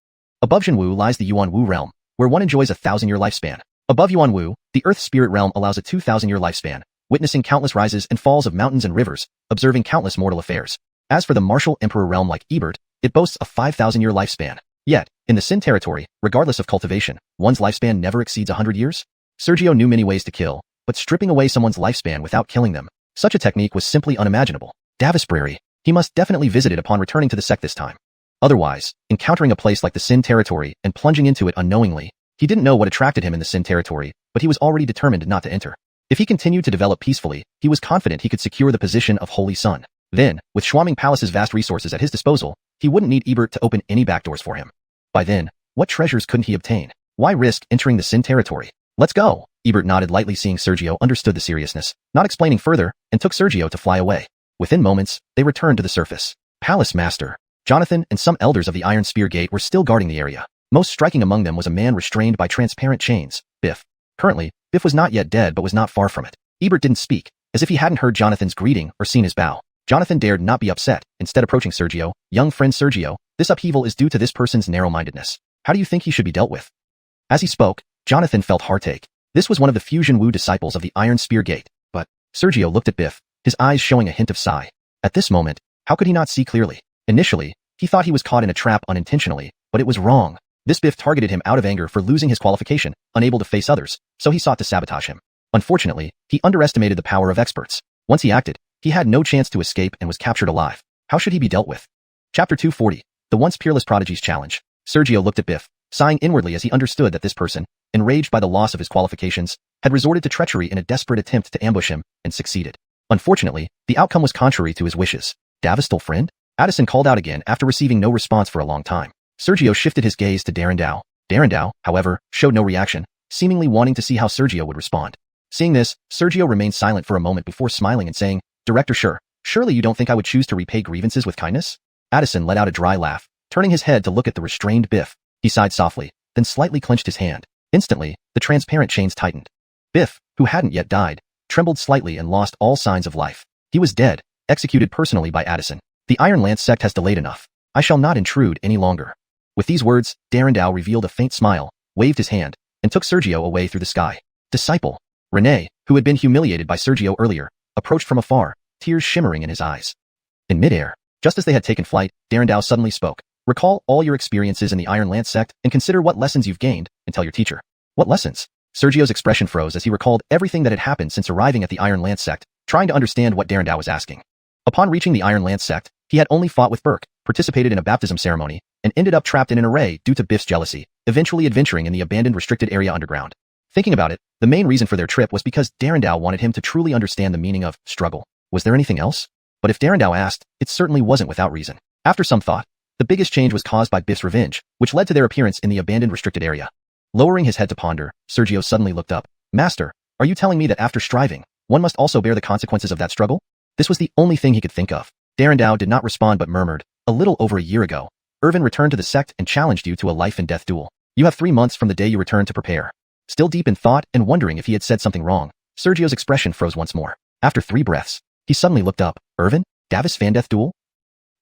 Above Jinwu lies the Yuanwu realm, where one enjoys a 1,000-year lifespan. Above Yuanwu, the Earth Spirit realm allows a 2,000-year lifespan, witnessing countless rises and falls of mountains and rivers, observing countless mortal affairs. As for the martial Emperor realm like Ebert, it boasts a 5,000-year lifespan. Yet, in the Sin territory, regardless of cultivation, one's lifespan never exceeds 100 years. Sergio knew many ways to kill, but stripping away someone's lifespan without killing them, such a technique was simply unimaginable. Davis Prairie, he must definitely visit it upon returning to the sect this time. Otherwise, encountering a place like the Sin territory and plunging into it unknowingly, he didn't know what attracted him in the Sin territory, but he was already determined not to enter. If he continued to develop peacefully, he was confident he could secure the position of Holy Son. Then, with Shuaming Palace's vast resources at his disposal, he wouldn't need Ebert to open any backdoors for him. By then, what treasures couldn't he obtain? Why risk entering the Sin territory? Let's go. Ebert nodded lightly, seeing Sergio understood the seriousness, not explaining further, and took Sergio to fly away. Within moments, they returned to the surface. Palace Master Jonathan and some elders of the Iron Spear Gate were still guarding the area. Most striking among them was a man restrained by transparent chains, Biff. Currently, Biff was not yet dead but was not far from it. Ebert didn't speak, as if he hadn't heard Jonathan's greeting or seen his bow. Jonathan dared not be upset, instead approaching Sergio. "Young friend Sergio, this upheaval is due to this person's narrow-mindedness. How do you think he should be dealt with?" As he spoke, Jonathan felt heartache. This was one of the Fusion Wu disciples of the Iron Spear Gate, but Sergio looked at Biff, his eyes showing a hint of sigh. At this moment, how could he not see clearly? Initially, he thought he was caught in a trap unintentionally, but it was wrong. This Biff targeted him out of anger for losing his qualification, unable to face others, so he sought to sabotage him. Unfortunately, he underestimated the power of experts. Once he acted, he had no chance to escape and was captured alive. How should he be dealt with? Chapter 240, The Once Peerless Prodigies Challenge. Sergio looked at Biff, sighing inwardly as he understood that this person, enraged by the loss of his qualifications, had resorted to treachery in a desperate attempt to ambush him, and succeeded. Unfortunately, the outcome was contrary to his wishes. Davis stole friend? Addison called out again after receiving no response for a long time. Sergio shifted his gaze to Darendao. Darendao, however, showed no reaction, seemingly wanting to see how Sergio would respond. Seeing this, Sergio remained silent for a moment before smiling and saying, Director Sure, surely you don't think I would choose to repay grievances with kindness? Addison let out a dry laugh, turning his head to look at the restrained Biff. He sighed softly, then slightly clenched his hand. Instantly, the transparent chains tightened. Biff, who hadn't yet died, trembled slightly and lost all signs of life. He was dead, executed personally by Addison. The Iron Lance sect has delayed enough. I shall not intrude any longer. With these words, Darendao revealed a faint smile, waved his hand, and took Sergio away through the sky. Disciple. Rene, who had been humiliated by Sergio earlier, approached from afar, tears shimmering in his eyes. In midair, just as they had taken flight, Darendao suddenly spoke. Recall all your experiences in the Iron Lance sect and consider what lessons you've gained, and tell your teacher. What lessons? Sergio's expression froze as he recalled everything that had happened since arriving at the Iron Lance sect, trying to understand what Darendao was asking. Upon reaching the Iron Lance sect, he had only fought with Burke, participated in a baptism ceremony, and ended up trapped in an array due to Biff's jealousy, eventually adventuring in the abandoned restricted area underground. Thinking about it, the main reason for their trip was because Darendao wanted him to truly understand the meaning of struggle. Was there anything else? But if Darendao asked, it certainly wasn't without reason. After some thought, the biggest change was caused by Biff's revenge, which led to their appearance in the abandoned restricted area. Lowering his head to ponder, Sergio suddenly looked up. Master, are you telling me that after striving, one must also bear the consequences of that struggle? This was the only thing he could think of. Darendao did not respond but murmured, a little over a year ago, Irvin returned to the sect and challenged you to a life and death duel. You have 3 months from the day you returned to prepare. Still deep in thought and wondering if he had said something wrong, Sergio's expression froze once more. After 3 breaths, he suddenly looked up. Irvin? Davis Van Death Duel?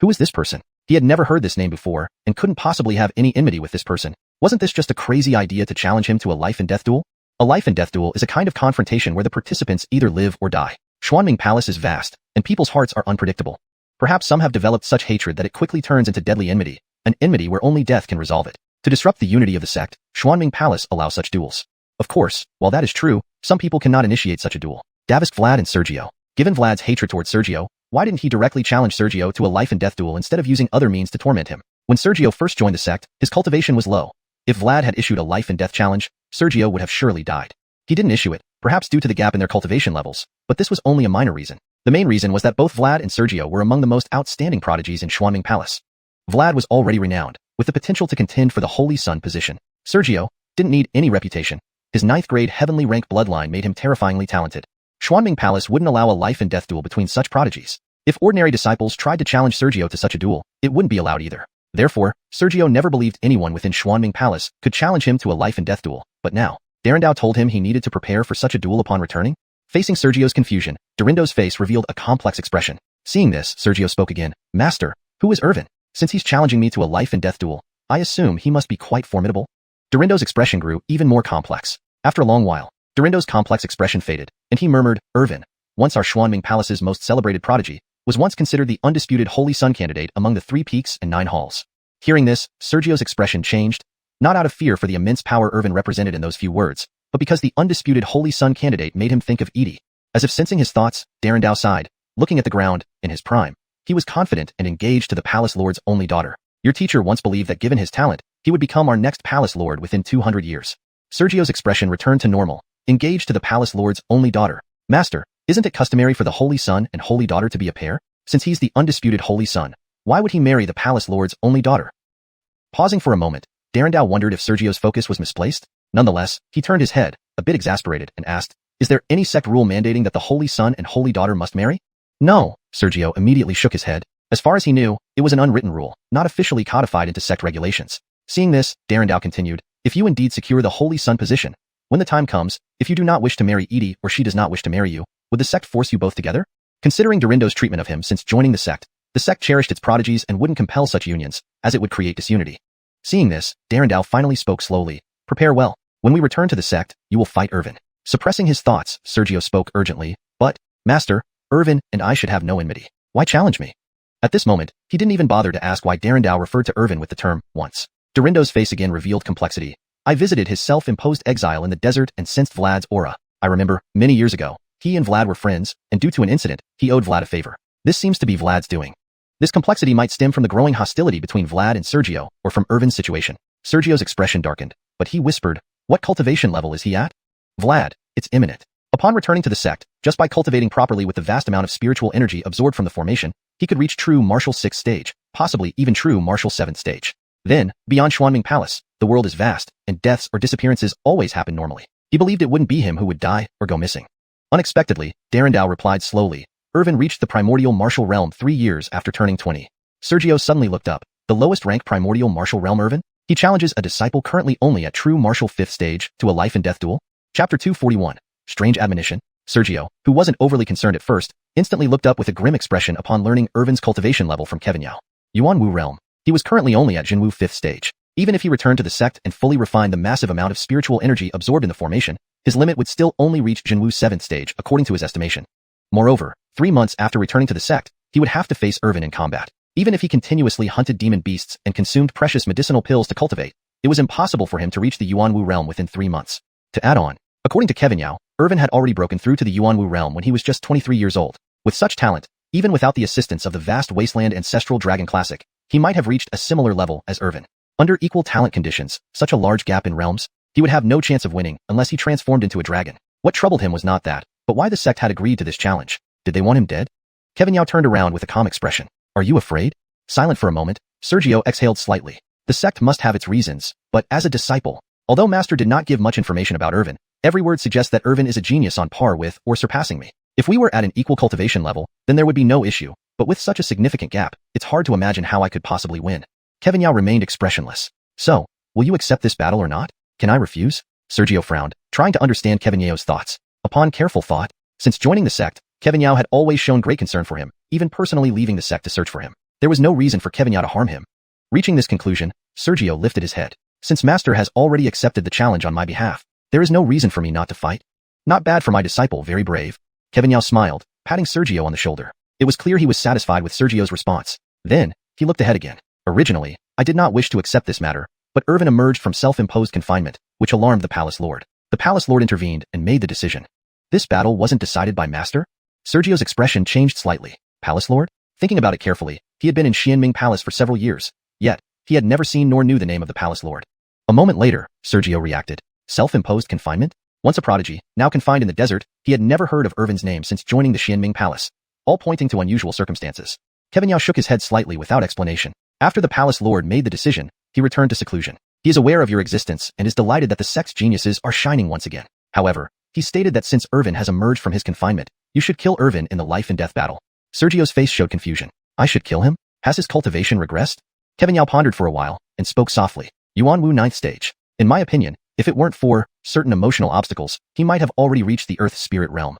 Who is this person? He had never heard this name before and couldn't possibly have any enmity with this person. Wasn't this just a crazy idea to challenge him to a life and death duel? A life and death duel is a kind of confrontation where the participants either live or die. Xuanming Palace is vast, and people's hearts are unpredictable. Perhaps some have developed such hatred that it quickly turns into deadly enmity, an enmity where only death can resolve it. To disrupt the unity of the sect, Xuanming Palace allows such duels. Of course, while that is true, some people cannot initiate such a duel. Davis, Vlad and Sergio. Given Vlad's hatred towards Sergio, why didn't he directly challenge Sergio to a life and death duel instead of using other means to torment him? When Sergio first joined the sect, his cultivation was low. If Vlad had issued a life and death challenge, Sergio would have surely died. He didn't issue it, perhaps due to the gap in their cultivation levels, but this was only a minor reason. The main reason was that both Vlad and Sergio were among the most outstanding prodigies in Xuanming Palace. Vlad was already renowned, with the potential to contend for the Holy Sun position. Sergio didn't need any reputation. His 9th grade heavenly rank bloodline made him terrifyingly talented. Xuanming Palace wouldn't allow a life and death duel between such prodigies. If ordinary disciples tried to challenge Sergio to such a duel, it wouldn't be allowed either. Therefore, Sergio never believed anyone within Xuanming Palace could challenge him to a life and death duel. But now, Darendao told him he needed to prepare for such a duel upon returning? Facing Sergio's confusion, Dorindo's face revealed a complex expression. Seeing this, Sergio spoke again. Master, who is Irvin? Since he's challenging me to a life and death duel, I assume he must be quite formidable? Dorindo's expression grew even more complex. After a long while, Dorindo's complex expression faded, and he murmured, Irvin, once our Xuanming Palace's most celebrated prodigy, was once considered the undisputed Holy Sun candidate among the 3 peaks and 9 halls. Hearing this, Sergio's expression changed, not out of fear for the immense power Irvin represented in those few words, but because the undisputed Holy Sun candidate made him think of Edie. As if sensing his thoughts, Darendao sighed, looking at the ground. In his prime, he was confident and engaged to the Palace Lord's only daughter. Your teacher once believed that given his talent, he would become our next Palace Lord within 200 years. Sergio's expression returned to normal, engaged to the Palace Lord's only daughter. Master, isn't it customary for the Holy Sun and Holy Daughter to be a pair? Since he's the undisputed Holy Sun, why would he marry the Palace Lord's only daughter? Pausing for a moment, Darendao wondered if Sergio's focus was misplaced. Nonetheless, he turned his head, a bit exasperated, and asked, is there any sect rule mandating that the Holy Sun and Holy Daughter must marry? No, Sergio immediately shook his head. As far as he knew, it was an unwritten rule, not officially codified into sect regulations. Seeing this, Darendao continued, if you indeed secure the Holy Sun position, when the time comes, if you do not wish to marry Edie or she does not wish to marry you, would the sect force you both together? Considering Dorindo's treatment of him since joining the sect cherished its prodigies and wouldn't compel such unions, as it would create disunity. Seeing this, Darendao finally spoke slowly. Prepare well. When we return to the sect, you will fight Irvin. Suppressing his thoughts, Sergio spoke urgently. But, Master, Irvin and I should have no enmity. Why challenge me? At this moment, he didn't even bother to ask why Darendao referred to Irvin with the term once. Dorindo's face again revealed complexity. I visited his self-imposed exile in the desert and sensed Vlad's aura. I remember, many years ago, he and Vlad were friends, and due to an incident, he owed Vlad a favor. This seems to be Vlad's doing. This complexity might stem from the growing hostility between Vlad and Sergio, or from Irvin's situation. Sergio's expression darkened, but he whispered, what cultivation level is he at? Vlad, it's imminent. Upon returning to the sect, just by cultivating properly with the vast amount of spiritual energy absorbed from the formation, he could reach true martial 6th stage, possibly even true martial 7th stage. Then, beyond Xuanming Palace, the world is vast, and deaths or disappearances always happen normally. He believed it wouldn't be him who would die or go missing. Unexpectedly, Darendao replied slowly. Irvin reached the primordial martial realm 3 years after turning 20. Sergio suddenly looked up. The lowest rank primordial martial realm Irvin? He challenges a disciple currently only at true martial 5th stage to a life and death duel? Chapter 241. Strange admonition. Sergio, who wasn't overly concerned at first, instantly looked up with a grim expression upon learning Irvin's cultivation level from Kevin Yao. Yuanwu realm. He was currently only at Jinwu 5th stage. Even if he returned to the sect and fully refined the massive amount of spiritual energy absorbed in the formation, his limit would still only reach Jinwu 7th stage according to his estimation. Moreover, 3 months after returning to the sect, he would have to face Irvin in combat. Even if he continuously hunted demon beasts and consumed precious medicinal pills to cultivate, it was impossible for him to reach the Yuanwu realm within 3 months. To add on, according to Kevin Yao, Irvin had already broken through to the Yuanwu realm when he was just 23 years old. With such talent, even without the assistance of the vast wasteland ancestral dragon classic, he might have reached a similar level as Irvin. Under equal talent conditions, such a large gap in realms, he would have no chance of winning unless he transformed into a dragon. What troubled him was not that, but why the sect had agreed to this challenge. Did they want him dead? Kevin Yao turned around with a calm expression. Are you afraid? Silent for a moment, Sergio exhaled slightly. The sect must have its reasons, but as a disciple, although Master did not give much information about Irvin, every word suggests that Irvin is a genius on par with or surpassing me. If we were at an equal cultivation level, then there would be no issue, but with such a significant gap, it's hard to imagine how I could possibly win. Kevin Yao remained expressionless. So, will you accept this battle or not? Can I refuse? Sergio frowned, trying to understand Kevin Yao's thoughts. Upon careful thought, since joining the sect, Kevin Yao had always shown great concern for him, even personally leaving the sect to search for him. There was no reason for Kevin Yao to harm him. Reaching this conclusion, Sergio lifted his head. Since Master has already accepted the challenge on my behalf, there is no reason for me not to fight. Not bad for my disciple, very brave. Kevin Yao smiled, patting Sergio on the shoulder. It was clear he was satisfied with Sergio's response. Then, he looked ahead again. Originally, I did not wish to accept this matter, but Irvin emerged from self-imposed confinement, which alarmed the Palace Lord. The Palace Lord intervened and made the decision. This battle wasn't decided by Master? Sergio's expression changed slightly. Palace Lord? Thinking about it carefully, he had been in Xianming Palace for several years, yet, he had never seen nor knew the name of the Palace Lord. A moment later, Sergio reacted. Self-imposed confinement? Once a prodigy, now confined in the desert, he had never heard of Irvin's name since joining the Xianming Palace, all pointing to unusual circumstances. Kevin Yao shook his head slightly without explanation. After the Palace Lord made the decision, he returned to seclusion. He is aware of your existence and is delighted that the sect's geniuses are shining once again. However, he stated that since Irvin has emerged from his confinement, you should kill Irvin in the life and death battle. Sergio's face showed confusion. I should kill him? Has his cultivation regressed? Kevin Yao pondered for a while and spoke softly. Yuanwu 9th stage. In my opinion, if it weren't for certain emotional obstacles, he might have already reached the Earth Spirit realm.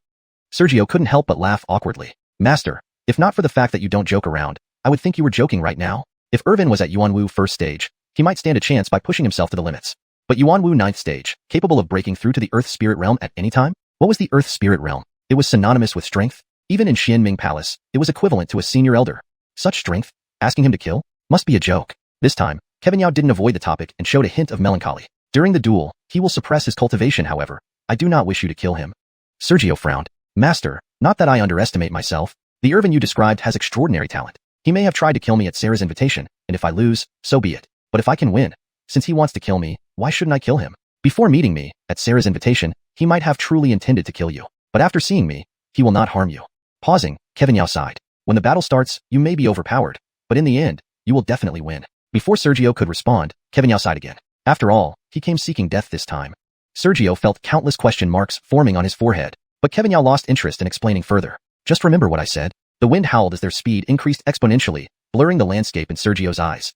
Sergio couldn't help but laugh awkwardly. Master, if not for the fact that you don't joke around, I would think you were joking right now. If Irvin was at Yuanwu 1st stage, he might stand a chance by pushing himself to the limits. But Yuanwu 9th stage, capable of breaking through to the Earth Spirit realm at any time? What was the Earth Spirit realm? It was synonymous with strength. Even in Xianming Palace, it was equivalent to a senior elder. Such strength? Asking him to kill? Must be a joke. This time, Kevin Yao didn't avoid the topic and showed a hint of melancholy. During the duel, he will suppress his cultivation however. I do not wish you to kill him. Sergio frowned. Master, not that I underestimate myself. The Irvin you described has extraordinary talent. He may have tried to kill me at Sarah's invitation, and if I lose, so be it. But if I can win, since he wants to kill me, why shouldn't I kill him? Before meeting me, at Sarah's invitation, he might have truly intended to kill you. But after seeing me, he will not harm you. Pausing, Kevin Yao sighed. When the battle starts, you may be overpowered, but in the end, you will definitely win. Before Sergio could respond, Kevin Yao sighed again. After all, he came seeking death this time. Sergio felt countless question marks forming on his forehead, but Kevin Yao lost interest in explaining further. Just remember what I said. The wind howled as their speed increased exponentially, blurring the landscape in Sergio's eyes.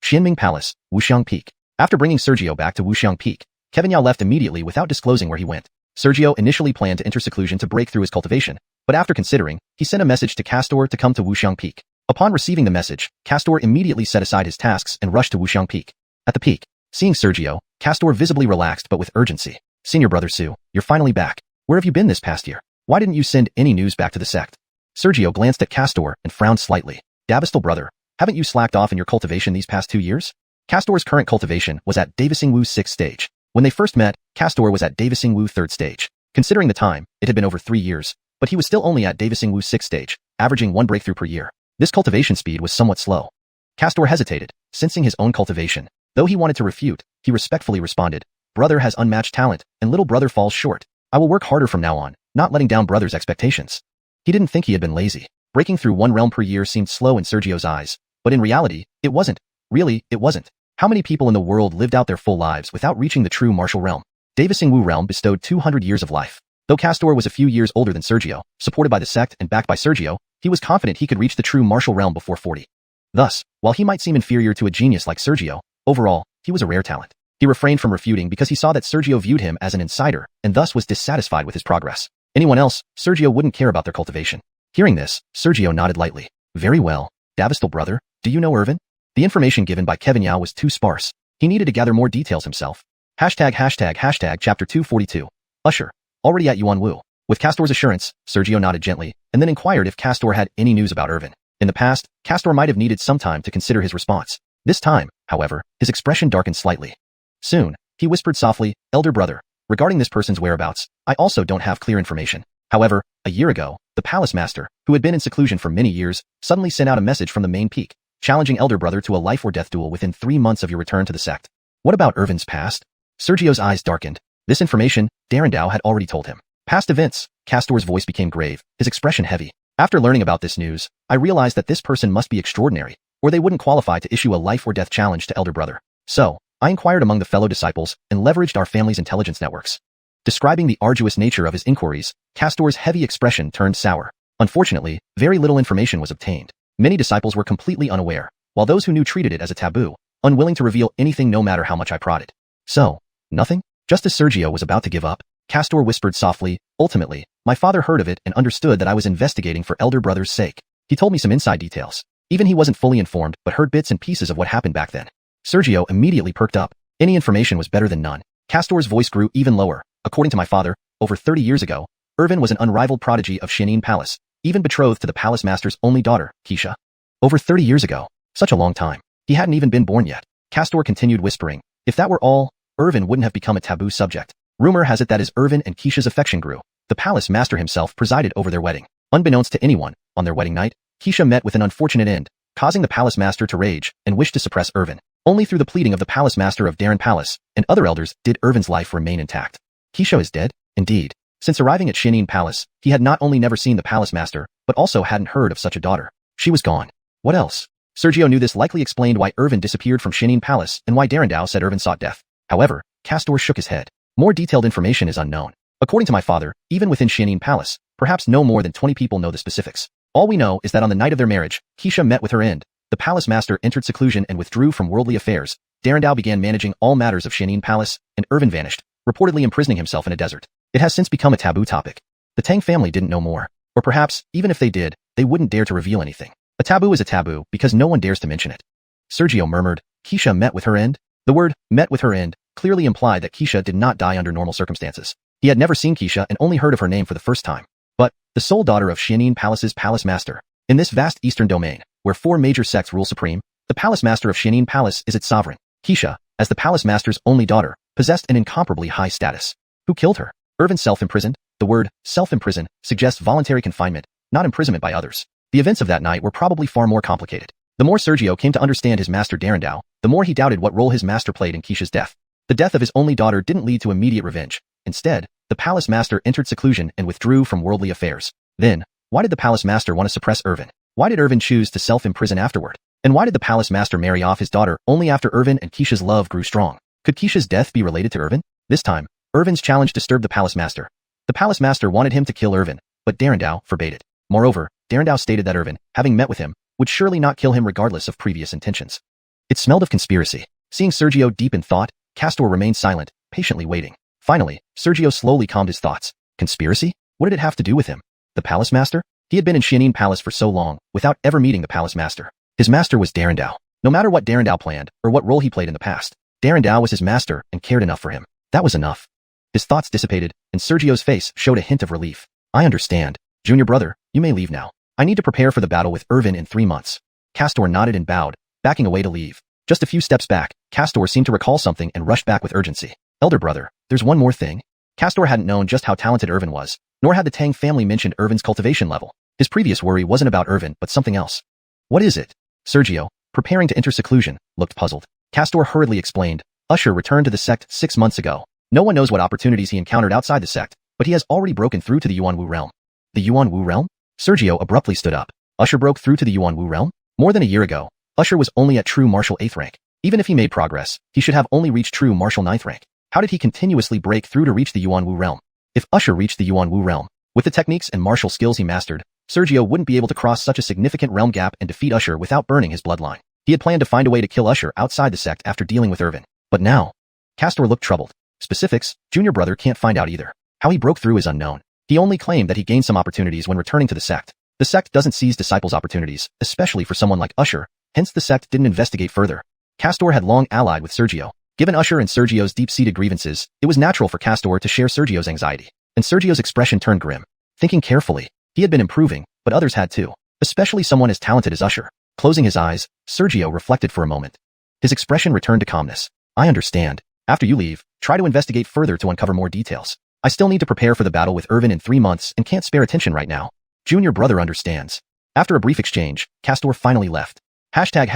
Xianming Palace, Wuxiang Peak. After bringing Sergio back to Wuxiang Peak, Kevin Yao left immediately without disclosing where he went. Sergio initially planned to enter seclusion to break through his cultivation, but after considering, he sent a message to Castor to come to Wuxiang Peak. Upon receiving the message, Castor immediately set aside his tasks and rushed to Wuxiang Peak. At the peak, seeing Sergio, Castor visibly relaxed but with urgency. Senior brother Su, you're finally back. Where have you been this past year? Why didn't you send any news back to the sect? Sergio glanced at Castor and frowned slightly. Dabistal brother, haven't you slacked off in your cultivation these past 2 years? Castor's current cultivation was at Davisingwu 6th stage. When they first met, Castor was at Davisingwu 3rd stage. Considering the time, it had been over 3 years, but he was still only at Davisingwu 6th stage, averaging 1 breakthrough per year. This cultivation speed was somewhat slow. Castor hesitated, sensing his own cultivation. Though he wanted to refute, he respectfully responded, brother has unmatched talent, and little brother falls short. I will work harder from now on, not letting down brother's expectations. He didn't think he had been lazy. Breaking through one realm per year seemed slow in Sergio's eyes, but in reality, it wasn't. Really, it wasn't. How many people in the world lived out their full lives without reaching the true martial realm? Davising Wu realm bestowed 200 years of life. Though Castor was a few years older than Sergio, supported by the sect and backed by Sergio, he was confident he could reach the true martial realm before 40. Thus, while he might seem inferior to a genius like Sergio, overall, he was a rare talent. He refrained from refuting because he saw that Sergio viewed him as an insider and thus was dissatisfied with his progress. Anyone else, Sergio wouldn't care about their cultivation. Hearing this, Sergio nodded lightly. Very well. Davistal brother, do you know Irvin? The information given by Kevin Yao was too sparse. He needed to gather more details himself. Chapter 242. Usher. Already at Yuan Wu. With Castor's assurance, Sergio nodded gently, and then inquired if Castor had any news about Irvin. In the past, Castor might have needed some time to consider his response. This time, however, his expression darkened slightly. Soon, he whispered softly, Elder brother, regarding this person's whereabouts, I also don't have clear information. However, a year ago, the palace master, who had been in seclusion for many years, suddenly sent out a message from the main peak, challenging Elder brother to a life or death duel within 3 months of your return to the sect. What about Irvin's past? Sergio's eyes darkened. This information, Darendao had already told him. Past events. Castor's voice became grave, his expression heavy. After learning about this news, I realized that this person must be extraordinary, or they wouldn't qualify to issue a life or death challenge to Elder brother. So, I inquired among the fellow disciples and leveraged our family's intelligence networks. Describing the arduous nature of his inquiries, Castor's heavy expression turned sour. Unfortunately, very little information was obtained. Many disciples were completely unaware, while those who knew treated it as a taboo, unwilling to reveal anything no matter how much I prodded. So, nothing? Just as Sergio was about to give up, Castor whispered softly, ultimately, my father heard of it and understood that I was investigating for Elder brother's sake. He told me some inside details. Even he wasn't fully informed but heard bits and pieces of what happened back then. Sergio immediately perked up. Any information was better than none. Castor's voice grew even lower. According to my father, over 30 years ago, Irvin was an unrivaled prodigy of Xianxia Palace, even betrothed to the palace master's only daughter, Xianxia. Over 30 years ago. Such a long time. He hadn't even been born yet. Castor continued whispering. If that were all, Irvin wouldn't have become a taboo subject. Rumor has it that as Irvin and Xianxia's affection grew, the palace master himself presided over their wedding. Unbeknownst to anyone, on their wedding night, Xianxia met with an unfortunate end, causing the palace master to rage and wish to suppress Irvin. Only through the pleading of the palace master of Darren Palace and other elders did Irvin's life remain intact. Xianxia is dead? Indeed. Since arriving at Xianxia Palace, he had not only never seen the palace master, but also hadn't heard of such a daughter. She was gone. What else? Sergio knew this likely explained why Irvin disappeared from Xianxia Palace and why Darendao said Irvin sought death. However, Castor shook his head. More detailed information is unknown. According to my father, even within Xianxia Palace, perhaps no more than 20 people know the specifics. All we know is that on the night of their marriage, Xianxia met with her end. The palace master entered seclusion and withdrew from worldly affairs. Darendao began managing all matters of Xianxia Palace, and Irvin vanished, reportedly imprisoning himself in a desert. It has since become a taboo topic. The Tang family didn't know more. Or perhaps, even if they did, they wouldn't dare to reveal anything. A taboo is a taboo because no one dares to mention it. Sergio murmured, Xianxia met with her end? The word, met with her end, clearly implied that Xianxia did not die under normal circumstances. He had never seen Xianxia and only heard of her name for the first time. But, the sole daughter of Xianxia Palace's palace master. In this vast eastern domain, where 4 major sects rule supreme, the palace master of Xianxia Palace is its sovereign. Xianxia, as the palace master's only daughter, possessed an incomparably high status. Who killed her? Irvin self-imprisoned? The word, self-imprisoned, suggests voluntary confinement, not imprisonment by others. The events of that night were probably far more complicated. The more Sergio came to understand his master Darendao, the more he doubted what role his master played in Xianxia's death. The death of his only daughter didn't lead to immediate revenge. Instead, the palace master entered seclusion and withdrew from worldly affairs. Then, why did the palace master want to suppress Irvin? Why did Irvin choose to self-imprison afterward? And why did the palace master marry off his daughter only after Irvin and Xianxia's love grew strong? Could Xianxia's death be related to Irvin? This time, Irvin's challenge disturbed the palace master. The palace master wanted him to kill Irvin, but Darendao forbade it. Moreover, Darendao stated that Irvin, having met with him, would surely not kill him regardless of previous intentions. It smelled of conspiracy. Seeing Sergio deep in thought, Castor remained silent, patiently waiting. Finally, Sergio slowly calmed his thoughts. Conspiracy? What did it have to do with him? The palace master? He had been in Xianxia Palace for so long, without ever meeting the palace master. His master was Darendao. No matter what Darendao planned, or what role he played in the past, Darendao was his master and cared enough for him. That was enough. His thoughts dissipated, and Sergio's face showed a hint of relief. I understand. Junior brother, you may leave now. I need to prepare for the battle with Irvin in 3 months. Castor nodded and bowed, backing away to leave. Just a few steps back, Castor seemed to recall something and rushed back with urgency. Elder brother, there's one more thing. Castor hadn't known just how talented Irvin was, nor had the Tang family mentioned Irvin's cultivation level. His previous worry wasn't about Irvin but something else. What is it? Sergio, preparing to enter seclusion, looked puzzled. Castor hurriedly explained. Usher returned to the sect 6 months ago. No one knows what opportunities he encountered outside the sect, but he has already broken through to the Yuan Wu realm. The Yuan Wu realm? Sergio abruptly stood up. Usher broke through to the Yuan Wu realm? More than a year ago, Usher was only at true martial 8th rank. Even if he made progress, he should have only reached true martial 9th rank. How did he continuously break through to reach the Yuan Wu realm? If Usher reached the Yuan Wu realm, with the techniques and martial skills he mastered, Sergio wouldn't be able to cross such a significant realm gap and defeat Usher without burning his bloodline. He had planned to find a way to kill Usher outside the sect after dealing with Irvin. But now, Castor looked troubled. Specifics, junior brother can't find out either. How he broke through is unknown. He only claimed that he gained some opportunities when returning to the sect. The sect doesn't seize disciples' opportunities, especially for someone like Usher, hence the sect didn't investigate further. Castor had long allied with Sergio. Given Usher and Sergio's deep-seated grievances, it was natural for Castor to share Sergio's anxiety. And Sergio's expression turned grim. Thinking carefully, he had been improving, but others had too. Especially someone as talented as Usher. Closing his eyes, Sergio reflected for a moment. His expression returned to calmness. I understand. After you leave, try to investigate further to uncover more details. I still need to prepare for the battle with Irvin in 3 months and can't spare attention right now. Junior brother understands. After a brief exchange, Castor finally left. Hashtag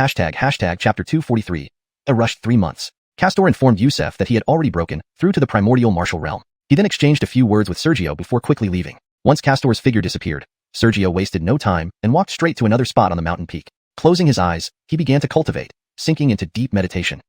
chapter 243. A rushed 3 months. Castor informed Yusef that he had already broken through to the primordial martial realm. He then exchanged a few words with Sergio before quickly leaving. Once Castor's figure disappeared, Sergio wasted no time and walked straight to another spot on the mountain peak. Closing his eyes, he began to cultivate, sinking into deep meditation.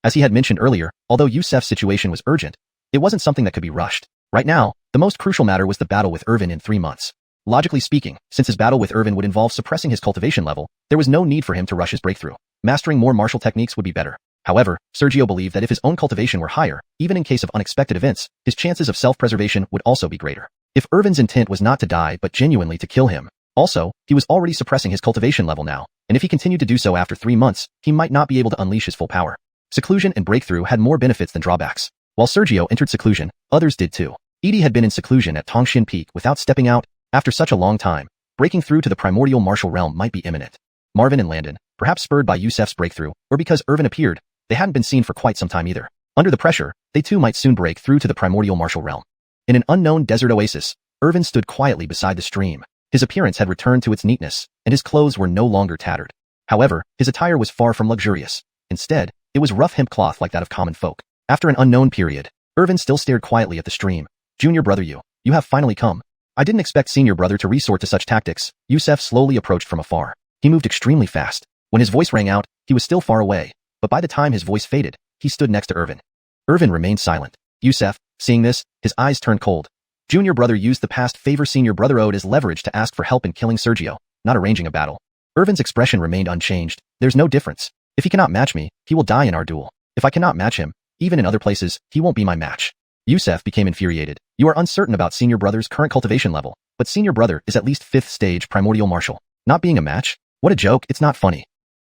As he had mentioned earlier, although Yusef's situation was urgent, it wasn't something that could be rushed. Right now, the most crucial matter was the battle with Irvin in 3 months. Logically speaking, since his battle with Irvin would involve suppressing his cultivation level, there was no need for him to rush his breakthrough. Mastering more martial techniques would be better. However, Sergio believed that if his own cultivation were higher, even in case of unexpected events, his chances of self-preservation would also be greater. If Irvin's intent was not to die but genuinely to kill him, also, he was already suppressing his cultivation level now, and if he continued to do so after 3 months, he might not be able to unleash his full power. Seclusion and breakthrough had more benefits than drawbacks. While Sergio entered seclusion, others did too. Edie had been in seclusion at Tongshin Peak without stepping out. After such a long time, breaking through to the primordial martial realm might be imminent. Marvin and Landon, perhaps spurred by Yusef's breakthrough, or because Irvin appeared, they hadn't been seen for quite some time either. Under the pressure, they too might soon break through to the primordial martial realm. In an unknown desert oasis, Irvin stood quietly beside the stream. His appearance had returned to its neatness, and his clothes were no longer tattered. However, his attire was far from luxurious. Instead, it was rough hemp cloth like that of common folk. After an unknown period, Irvin still stared quietly at the stream. Junior brother, you have finally come. I didn't expect senior brother to resort to such tactics. Yusef slowly approached from afar. He moved extremely fast. When his voice rang out, he was still far away, but by the time his voice faded, he stood next to Irvin. Irvin remained silent. Yusef, seeing this, his eyes turned cold. Junior brother used the past favor senior brother owed as leverage to ask for help in killing Sergio, not arranging a battle. Irvin's expression remained unchanged. There's no difference. If he cannot match me, he will die in our duel. If I cannot match him, even in other places, he won't be my match. Yusef became infuriated. You are uncertain about senior brother's current cultivation level, but senior brother is at least 5th stage primordial martial. Not being a match? What a joke, it's not funny.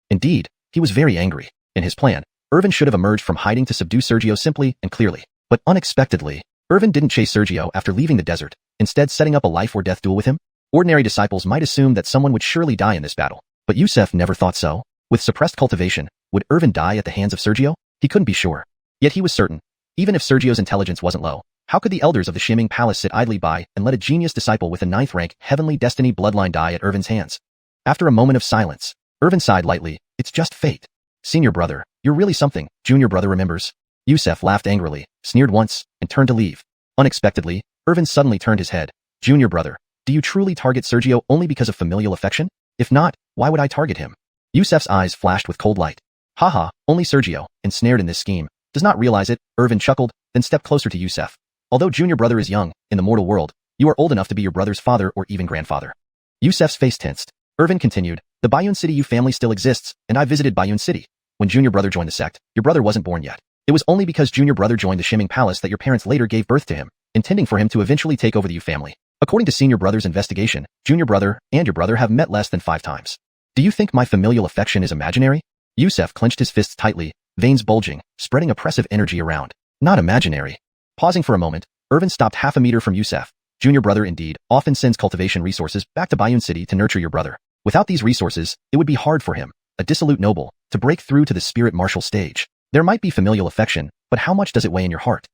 Indeed, he was very angry. In his plan, Irvin should have emerged from hiding to subdue Sergio simply and clearly. But unexpectedly, Irvin didn't chase Sergio after leaving the desert, instead setting up a life or death duel with him. Ordinary disciples might assume that someone would surely die in this battle, but Yusef never thought so. With suppressed cultivation, would Irvin die at the hands of Sergio? He couldn't be sure. Yet he was certain. Even if Sergio's intelligence wasn't low, how could the elders of the Xianxia Palace sit idly by and let a genius disciple with a 9th rank heavenly destiny bloodline die at Irvin's hands? After a moment of silence, Irvin sighed lightly. It's just fate. Senior brother, you're really something, junior brother remembers. Yusef laughed angrily, sneered once, and turned to leave. Unexpectedly, Irvin suddenly turned his head. Junior brother, do you truly target Sergio only because of familial affection? If not, why would I target him? Yusef's eyes flashed with cold light. Haha, only Sergio, ensnared in this scheme, does not realize it. Irvin chuckled, then stepped closer to Yusef. Although junior brother is young, in the mortal world, you are old enough to be your brother's father or even grandfather. Yusef's face tensed. Irvin continued, the Guiyuan City family still exists, and I visited Guiyuan City. When junior brother joined the sect, your brother wasn't born yet. It was only because junior brother joined the Xianxia Palace that your parents later gave birth to him, intending for him to eventually take over the Yu family. According to senior brother's investigation, junior brother and your brother have met less than 5 times. Do you think my familial affection is imaginary? Yusef clenched his fists tightly, veins bulging, spreading oppressive energy around. Not imaginary. Pausing for a moment, Irvin stopped half a meter from Yusef. Junior brother indeed often sends cultivation resources back to Guiyuan City to nurture your brother. Without these resources, it would be hard for him, a dissolute noble, to break through to the spirit martial stage. There might be familial affection, but how much does it weigh in your heart?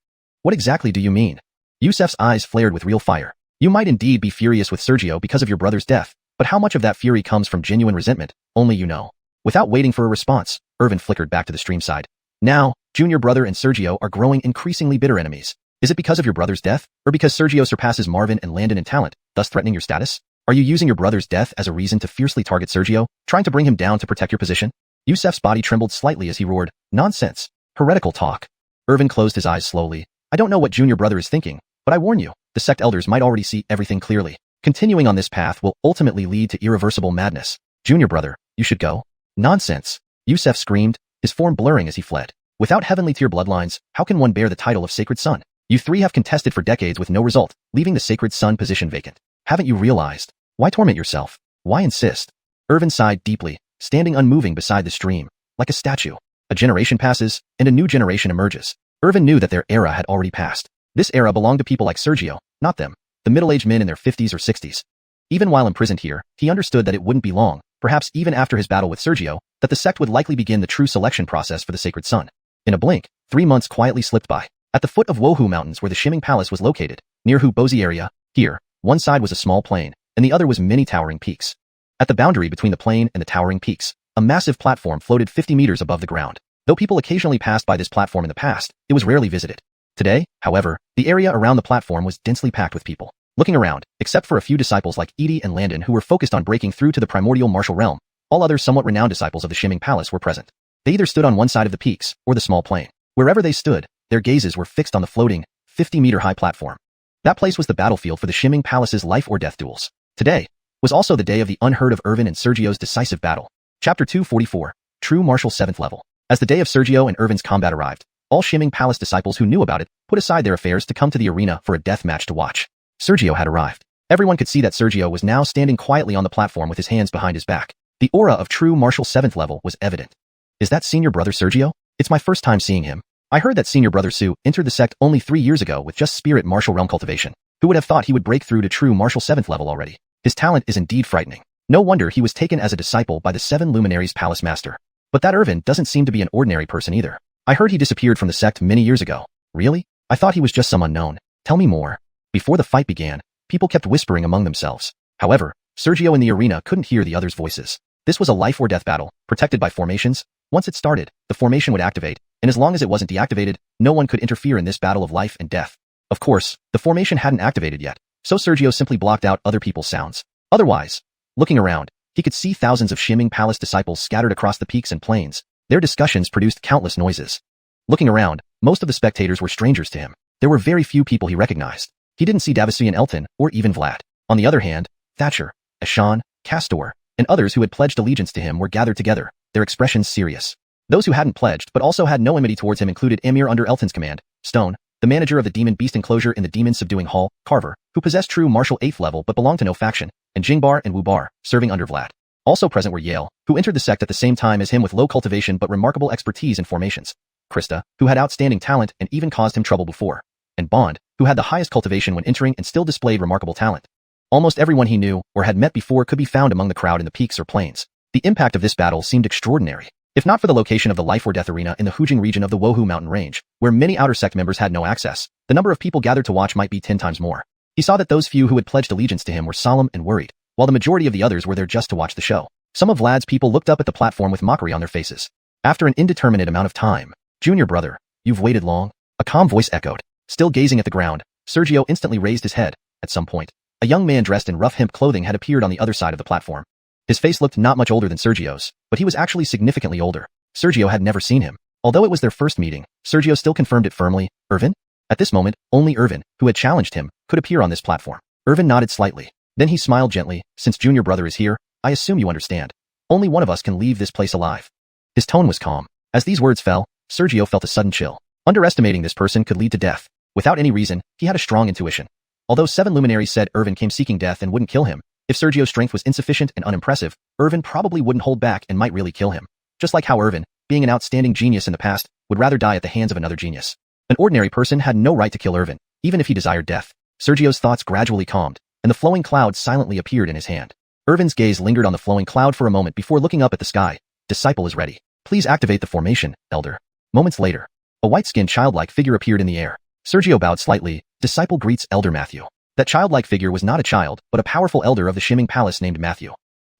What exactly do you mean? Yusef's eyes flared with real fire. You might indeed be furious with Sergio because of your brother's death, but how much of that fury comes from genuine resentment, only you know. Without waiting for a response, Irvin flickered back to the stream side. Now, junior brother and Sergio are growing increasingly bitter enemies. Is it because of your brother's death, or because Sergio surpasses Marvin and Landon in talent, thus threatening your status? Are you using your brother's death as a reason to fiercely target Sergio, trying to bring him down to protect your position? Yusef's body trembled slightly as he roared, nonsense. Heretical talk. Irvin closed his eyes slowly. I don't know what junior brother is thinking, but I warn you, the sect elders might already see everything clearly. Continuing on this path will ultimately lead to irreversible madness. Junior brother, you should go. Nonsense. Yusef screamed, his form blurring as he fled. Without heavenly tier bloodlines, how can one bear the title of Sacred Son? You three have contested for decades with no result, leaving the Sacred Son position vacant. Haven't you realized? Why torment yourself? Why insist? Irvin sighed deeply, standing unmoving beside the stream, like a statue. A generation passes, and a new generation emerges. Irvin knew that their era had already passed. This era belonged to people like Sergio, not them, the middle-aged men in their 50s or 60s. Even while imprisoned here, he understood that it wouldn't be long, perhaps even after his battle with Sergio, that the sect would likely begin the true selection process for the Sacred Son. In a blink, 3 months quietly slipped by. At the foot of Guiyuan Mountains where the Xianxia Palace was located, near Wuxia area, here, one side was a small plain, and the other was many towering peaks. At the boundary between the plain and the towering peaks, a massive platform floated 50 meters above the ground. Though people occasionally passed by this platform in the past, it was rarely visited. Today, however, the area around the platform was densely packed with people. Looking around, except for a few disciples like Edie and Landon who were focused on breaking through to the primordial martial realm, all other somewhat renowned disciples of the Xianxia Palace were present. They either stood on one side of the peaks, or the small plain. Wherever they stood, their gazes were fixed on the floating, 50-meter-high platform. That place was the battlefield for the Xianxia Palace's life-or-death duels. Today was also the day of the unheard of Irvin and Sergio's decisive battle. Chapter 244, True Martial 7th Level. As the day of Sergio and Irvin's combat arrived, all Xianxia Palace disciples who knew about it put aside their affairs to come to the arena for a death match to watch. Sergio had arrived. Everyone could see that Sergio was now standing quietly on the platform with his hands behind his back. The aura of true martial 7th level was evident. Is that senior brother Sergio? It's my first time seeing him. I heard that senior brother Su entered the sect only 3 years ago with just spirit martial realm cultivation. Who would have thought he would break through to true martial 7th level already? His talent is indeed frightening. No wonder he was taken as a disciple by the 7 luminaries palace master. But that Irvin doesn't seem to be an ordinary person either. I heard he disappeared from the sect many years ago. Really? I thought he was just some unknown. Tell me more. Before the fight began, people kept whispering among themselves. However, Sergio in the arena couldn't hear the others' voices. This was a life or death battle, protected by formations. Once it started, the formation would activate, and as long as it wasn't deactivated, no one could interfere in this battle of life and death. Of course, the formation hadn't activated yet, so Sergio simply blocked out other people's sounds. Otherwise, looking around, he could see thousands of Xianxia Palace disciples scattered across the peaks and plains. Their discussions produced countless noises. Looking around, most of the spectators were strangers to him. There were very few people he recognized. He didn't see Davisi and Elton, or even Vlad. On the other hand, Thatcher, Ashan, Castor, and others who had pledged allegiance to him were gathered together, their expressions serious. Those who hadn't pledged but also had no enmity towards him included Amir under Elton's command, Stone, the manager of the Demon Beast enclosure in the Demon Subduing Hall, Carver, who possessed true martial 8th level but belonged to no faction, and Jingbar and Wubar, serving under Vlad. Also present were Yale, who entered the sect at the same time as him with low cultivation but remarkable expertise in formations, Krista, who had outstanding talent and even caused him trouble before, and Bond, who had the highest cultivation when entering and still displayed remarkable talent. Almost everyone he knew or had met before could be found among the crowd in the peaks or plains. The impact of this battle seemed extraordinary. If not for the location of the life or death arena in the Hujing region of the Wuxia Mountain range, where many outer sect members had no access, the number of people gathered to watch might be 10 times more. He saw that those few who had pledged allegiance to him were solemn and worried, while the majority of the others were there just to watch the show. Some of Vlad's people looked up at the platform with mockery on their faces. After an indeterminate amount of time, "Junior brother, you've waited long?" A calm voice echoed. Still gazing at the ground, Sergio instantly raised his head. At some point, a young man dressed in rough hemp clothing had appeared on the other side of the platform. His face looked not much older than Sergio's, but he was actually significantly older. Sergio had never seen him. Although it was their first meeting, Sergio still confirmed it firmly. Irvin? At this moment, only Irvin, who had challenged him, could appear on this platform. Irvin nodded slightly. Then he smiled gently. "Since Junior brother is here, I assume you understand. Only one of us can leave this place alive." His tone was calm. As these words fell, Sergio felt a sudden chill. Underestimating this person could lead to death. Without any reason, he had a strong intuition. Although 7 luminaries said Irvin came seeking death and wouldn't kill him, if Sergio's strength was insufficient and unimpressive, Irvin probably wouldn't hold back and might really kill him. Just like how Irvin, being an outstanding genius in the past, would rather die at the hands of another genius. An ordinary person had no right to kill Irvin, even if he desired death. Sergio's thoughts gradually calmed, and the flowing cloud silently appeared in his hand. Irvin's gaze lingered on the flowing cloud for a moment before looking up at the sky. "Disciple is ready. Please activate the formation, Elder." Moments later, a white-skinned childlike figure appeared in the air. Sergio bowed slightly. "Disciple greets Elder Matthew." That childlike figure was not a child, but a powerful elder of the Xianxia Palace named Matthew.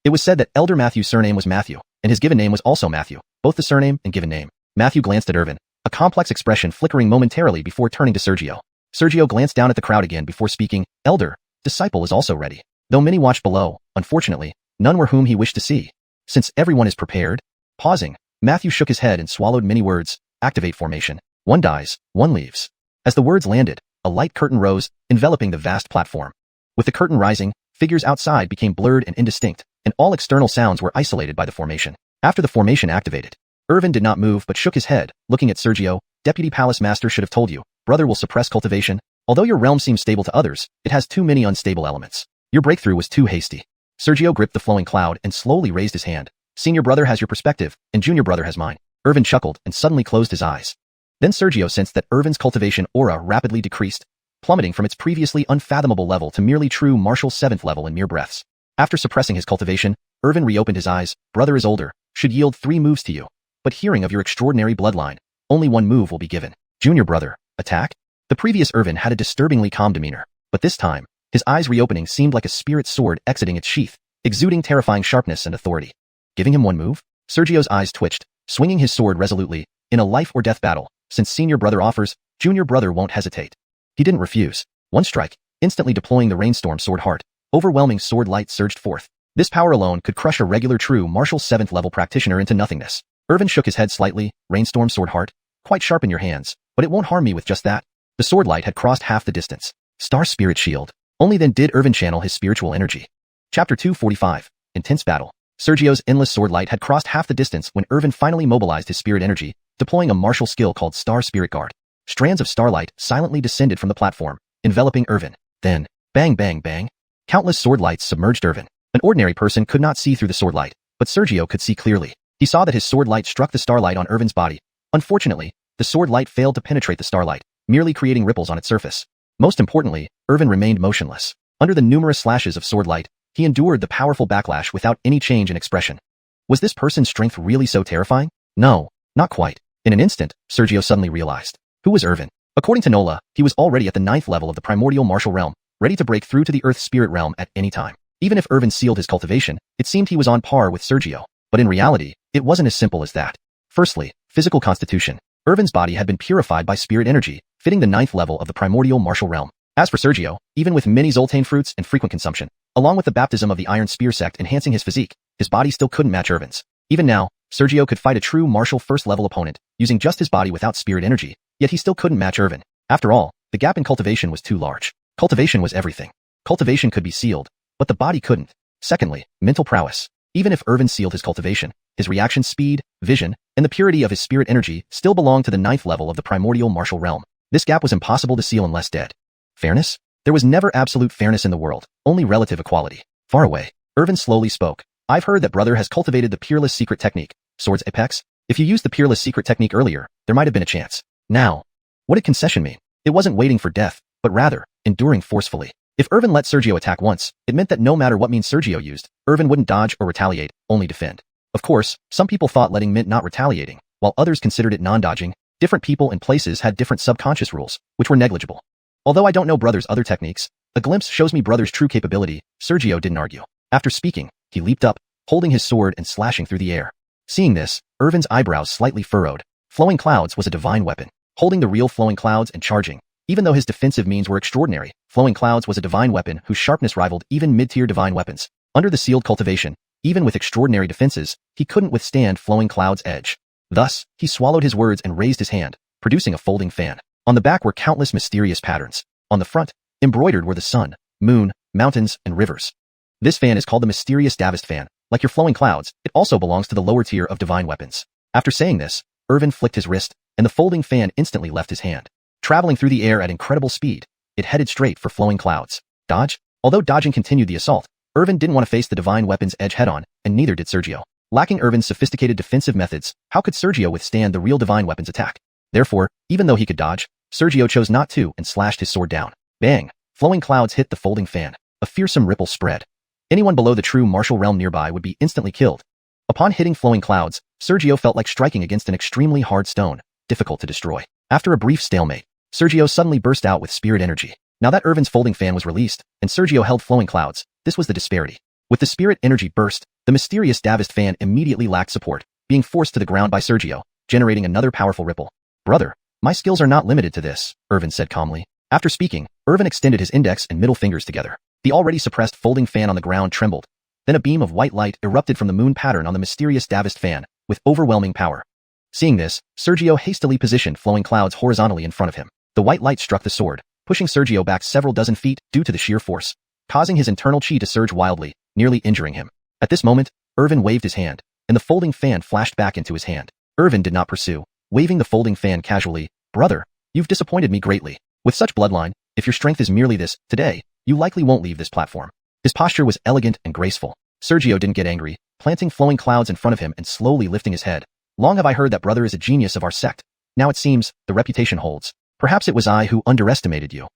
It was said that Elder Matthew's surname was Matthew, and his given name was also Matthew, both the surname and given name. Matthew glanced at Irvin, a complex expression flickering momentarily before turning to Sergio. Sergio glanced down at the crowd again before speaking. "Elder, disciple is also ready." Though many watched below, unfortunately, none were whom he wished to see. Since everyone is prepared? Pausing, Matthew shook his head and swallowed many words. Activate formation. One dies, one leaves. As the words landed, a light curtain rose, enveloping the vast platform. With the curtain rising, figures outside became blurred and indistinct, and all external sounds were isolated by the formation. After the formation activated, Irvin did not move but shook his head, looking at Sergio. Deputy Palace Master should have told you, brother will suppress cultivation. Although your realm seems stable to others, it has too many unstable elements. Your breakthrough was too hasty. Sergio gripped the flowing cloud and slowly raised his hand. Senior brother has your perspective, and junior brother has mine. Irvin chuckled and suddenly closed his eyes. Then Sergio sensed that Irvin's cultivation aura rapidly decreased, plummeting from its previously unfathomable level to merely true martial 7th level in mere breaths. After suppressing his cultivation, Irvin reopened his eyes. Brother is older, should yield 3 moves to you. But hearing of your extraordinary bloodline, only 1 move will be given. Junior brother, attack? The previous Irvin had a disturbingly calm demeanor, but this time, his eyes reopening seemed like a spirit sword exiting its sheath, exuding terrifying sharpness and authority. Giving him 1 move? Sergio's eyes twitched, swinging his sword resolutely. In a life or death battle, since senior brother offers, junior brother won't hesitate. He didn't refuse. 1 strike, instantly deploying the rainstorm sword heart. Overwhelming sword light surged forth. This power alone could crush a regular true martial 7th level practitioner into nothingness. Irvin shook his head slightly. Rainstorm sword heart? Quite sharp in your hands, but it won't harm me with just that. The sword light had crossed half the distance. Star spirit shield. Only then did Irvin channel his spiritual energy. Chapter 245. Intense battle. Sergio's endless sword light had crossed half the distance when Irvin finally mobilized his spirit energy, deploying a martial skill called Star Spirit Guard. Strands of starlight silently descended from the platform, enveloping Irvin. Then, bang bang bang. Countless sword lights submerged Irvin. An ordinary person could not see through the sword light, but Sergio could see clearly. He saw that his sword light struck the starlight on Irvin's body. Unfortunately, the sword light failed to penetrate the starlight, merely creating ripples on its surface. Most importantly, Irvin remained motionless. Under the numerous slashes of sword light, he endured the powerful backlash without any change in expression. Was this person's strength really so terrifying? No, not quite. In an instant, Sergio suddenly realized. Who was Irvin? According to Nola, he was already at the 9th level of the primordial martial realm, ready to break through to the earth spirit realm at any time. Even if Irvin sealed his cultivation, it seemed he was on par with Sergio. But in reality, it wasn't as simple as that. Firstly, physical constitution. Irvin's body had been purified by spirit energy, fitting the 9th level of the primordial martial realm. As for Sergio, even with many zoltane fruits and frequent consumption, along with the baptism of the Iron Spear sect enhancing his physique, his body still couldn't match Irvin's. Even now, Sergio could fight a true martial 1st level opponent, using just his body without spirit energy, yet he still couldn't match Irvin. After all, the gap in cultivation was too large. Cultivation was everything. Cultivation could be sealed, but the body couldn't. Secondly, mental prowess. Even if Irvin sealed his cultivation, his reaction speed, vision, and the purity of his spirit energy still belonged to the 9th level of the primordial martial realm. This gap was impossible to seal unless dead. Fairness? There was never absolute fairness in the world, only relative equality. Far away, Irvin slowly spoke. I've heard that brother has cultivated the peerless secret technique, Swords Apex. If you used the peerless secret technique earlier, there might have been a chance. Now, what did concession mean? It wasn't waiting for death, but rather, enduring forcefully. If Irvin let Sergio attack once, it meant that no matter what means Sergio used, Irvin wouldn't dodge or retaliate, only defend. Of course, some people thought letting meant not retaliating, while others considered it non-dodging. Different people and places had different subconscious rules, which were negligible. Although I don't know brother's other techniques, a glimpse shows me brother's true capability. Sergio didn't argue. After speaking, he leaped up, holding his sword and slashing through the air. Seeing this, Irvin's eyebrows slightly furrowed. Flowing clouds was a divine weapon. Holding the real flowing clouds and charging. Even though his defensive means were extraordinary, flowing clouds was a divine weapon whose sharpness rivaled even mid-tier divine weapons. Under the sealed cultivation, even with extraordinary defenses, he couldn't withstand flowing clouds' edge. Thus, he swallowed his words and raised his hand, producing a folding fan. On the back were countless mysterious patterns. On the front, embroidered were the sun, moon, mountains, and rivers. This fan is called the mysterious Davist fan. Like your flowing clouds, it also belongs to the lower tier of divine weapons. After saying this, Irvin flicked his wrist, and the folding fan instantly left his hand. Traveling through the air at incredible speed, it headed straight for flowing clouds. Dodge? Although dodging continued the assault, Irvin didn't want to face the divine weapon's edge head-on, and neither did Sergio. Lacking Irvin's sophisticated defensive methods, how could Sergio withstand the real divine weapon's attack? Therefore, even though he could dodge, Sergio chose not to and slashed his sword down. Bang! Flowing clouds hit the folding fan. A fearsome ripple spread. Anyone below the true martial realm nearby would be instantly killed. Upon hitting flowing clouds, Sergio felt like striking against an extremely hard stone, difficult to destroy. After a brief stalemate, Sergio suddenly burst out with spirit energy. Now that Irvin's folding fan was released, and Sergio held flowing clouds, this was the disparity. With the spirit energy burst, the mysterious Davist fan immediately lacked support, being forced to the ground by Sergio, generating another powerful ripple. Brother, my skills are not limited to this, Irvin said calmly. After speaking, Irvin extended his index and middle fingers together. The already suppressed folding fan on the ground trembled. Then a beam of white light erupted from the moon pattern on the mysterious Davist fan, with overwhelming power. Seeing this, Sergio hastily positioned flowing clouds horizontally in front of him. The white light struck the sword, pushing Sergio back several dozen feet due to the sheer force, causing his internal chi to surge wildly, nearly injuring him. At this moment, Irvin waved his hand, and the folding fan flashed back into his hand. Irvin did not pursue, waving the folding fan casually. "Brother, you've disappointed me greatly. With such bloodline, if your strength is merely this, today, you likely won't leave this platform." His posture was elegant and graceful. Sergio didn't get angry, planting flowing clouds in front of him and slowly lifting his head. "Long have I heard that brother is a genius of our sect. Now it seems, the reputation holds. Perhaps it was I who underestimated you."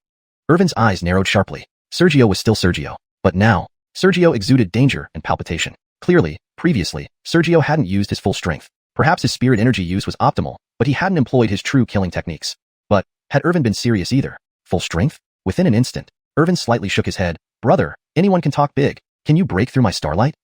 Irvin's eyes narrowed sharply. Sergio was still Sergio. But now, Sergio exuded danger and palpitation. Clearly, previously, Sergio hadn't used his full strength. Perhaps his spirit energy use was optimal, but he hadn't employed his true killing techniques. But, had Irvin been serious either? Full strength? Within an instant, Irvin slightly shook his head. "Brother, anyone can talk big. Can you break through my starlight?"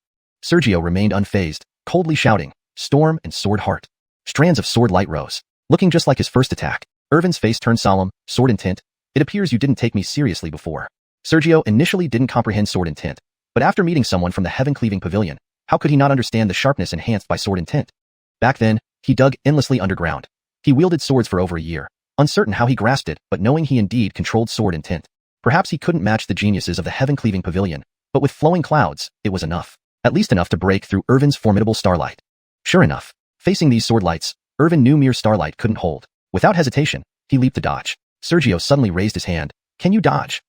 Sergio remained unfazed, coldly shouting, "Storm and sword heart." Strands of sword light rose. Looking just like his first attack, Irvin's face turned solemn. "Sword intent? It appears you didn't take me seriously before." Sergio initially didn't comprehend sword intent, but after meeting someone from the heaven-cleaving pavilion, how could he not understand the sharpness enhanced by sword intent? Back then, he dug endlessly underground. He wielded swords for over a year, uncertain how he grasped it, but knowing he indeed controlled sword intent. Perhaps he couldn't match the geniuses of the heaven-cleaving pavilion, but with flowing clouds, it was enough. At least enough to break through Irvin's formidable starlight. Sure enough, facing these sword lights, Irvin knew mere starlight couldn't hold. Without hesitation, he leaped to dodge. Sergio suddenly raised his hand. "Can you dodge?"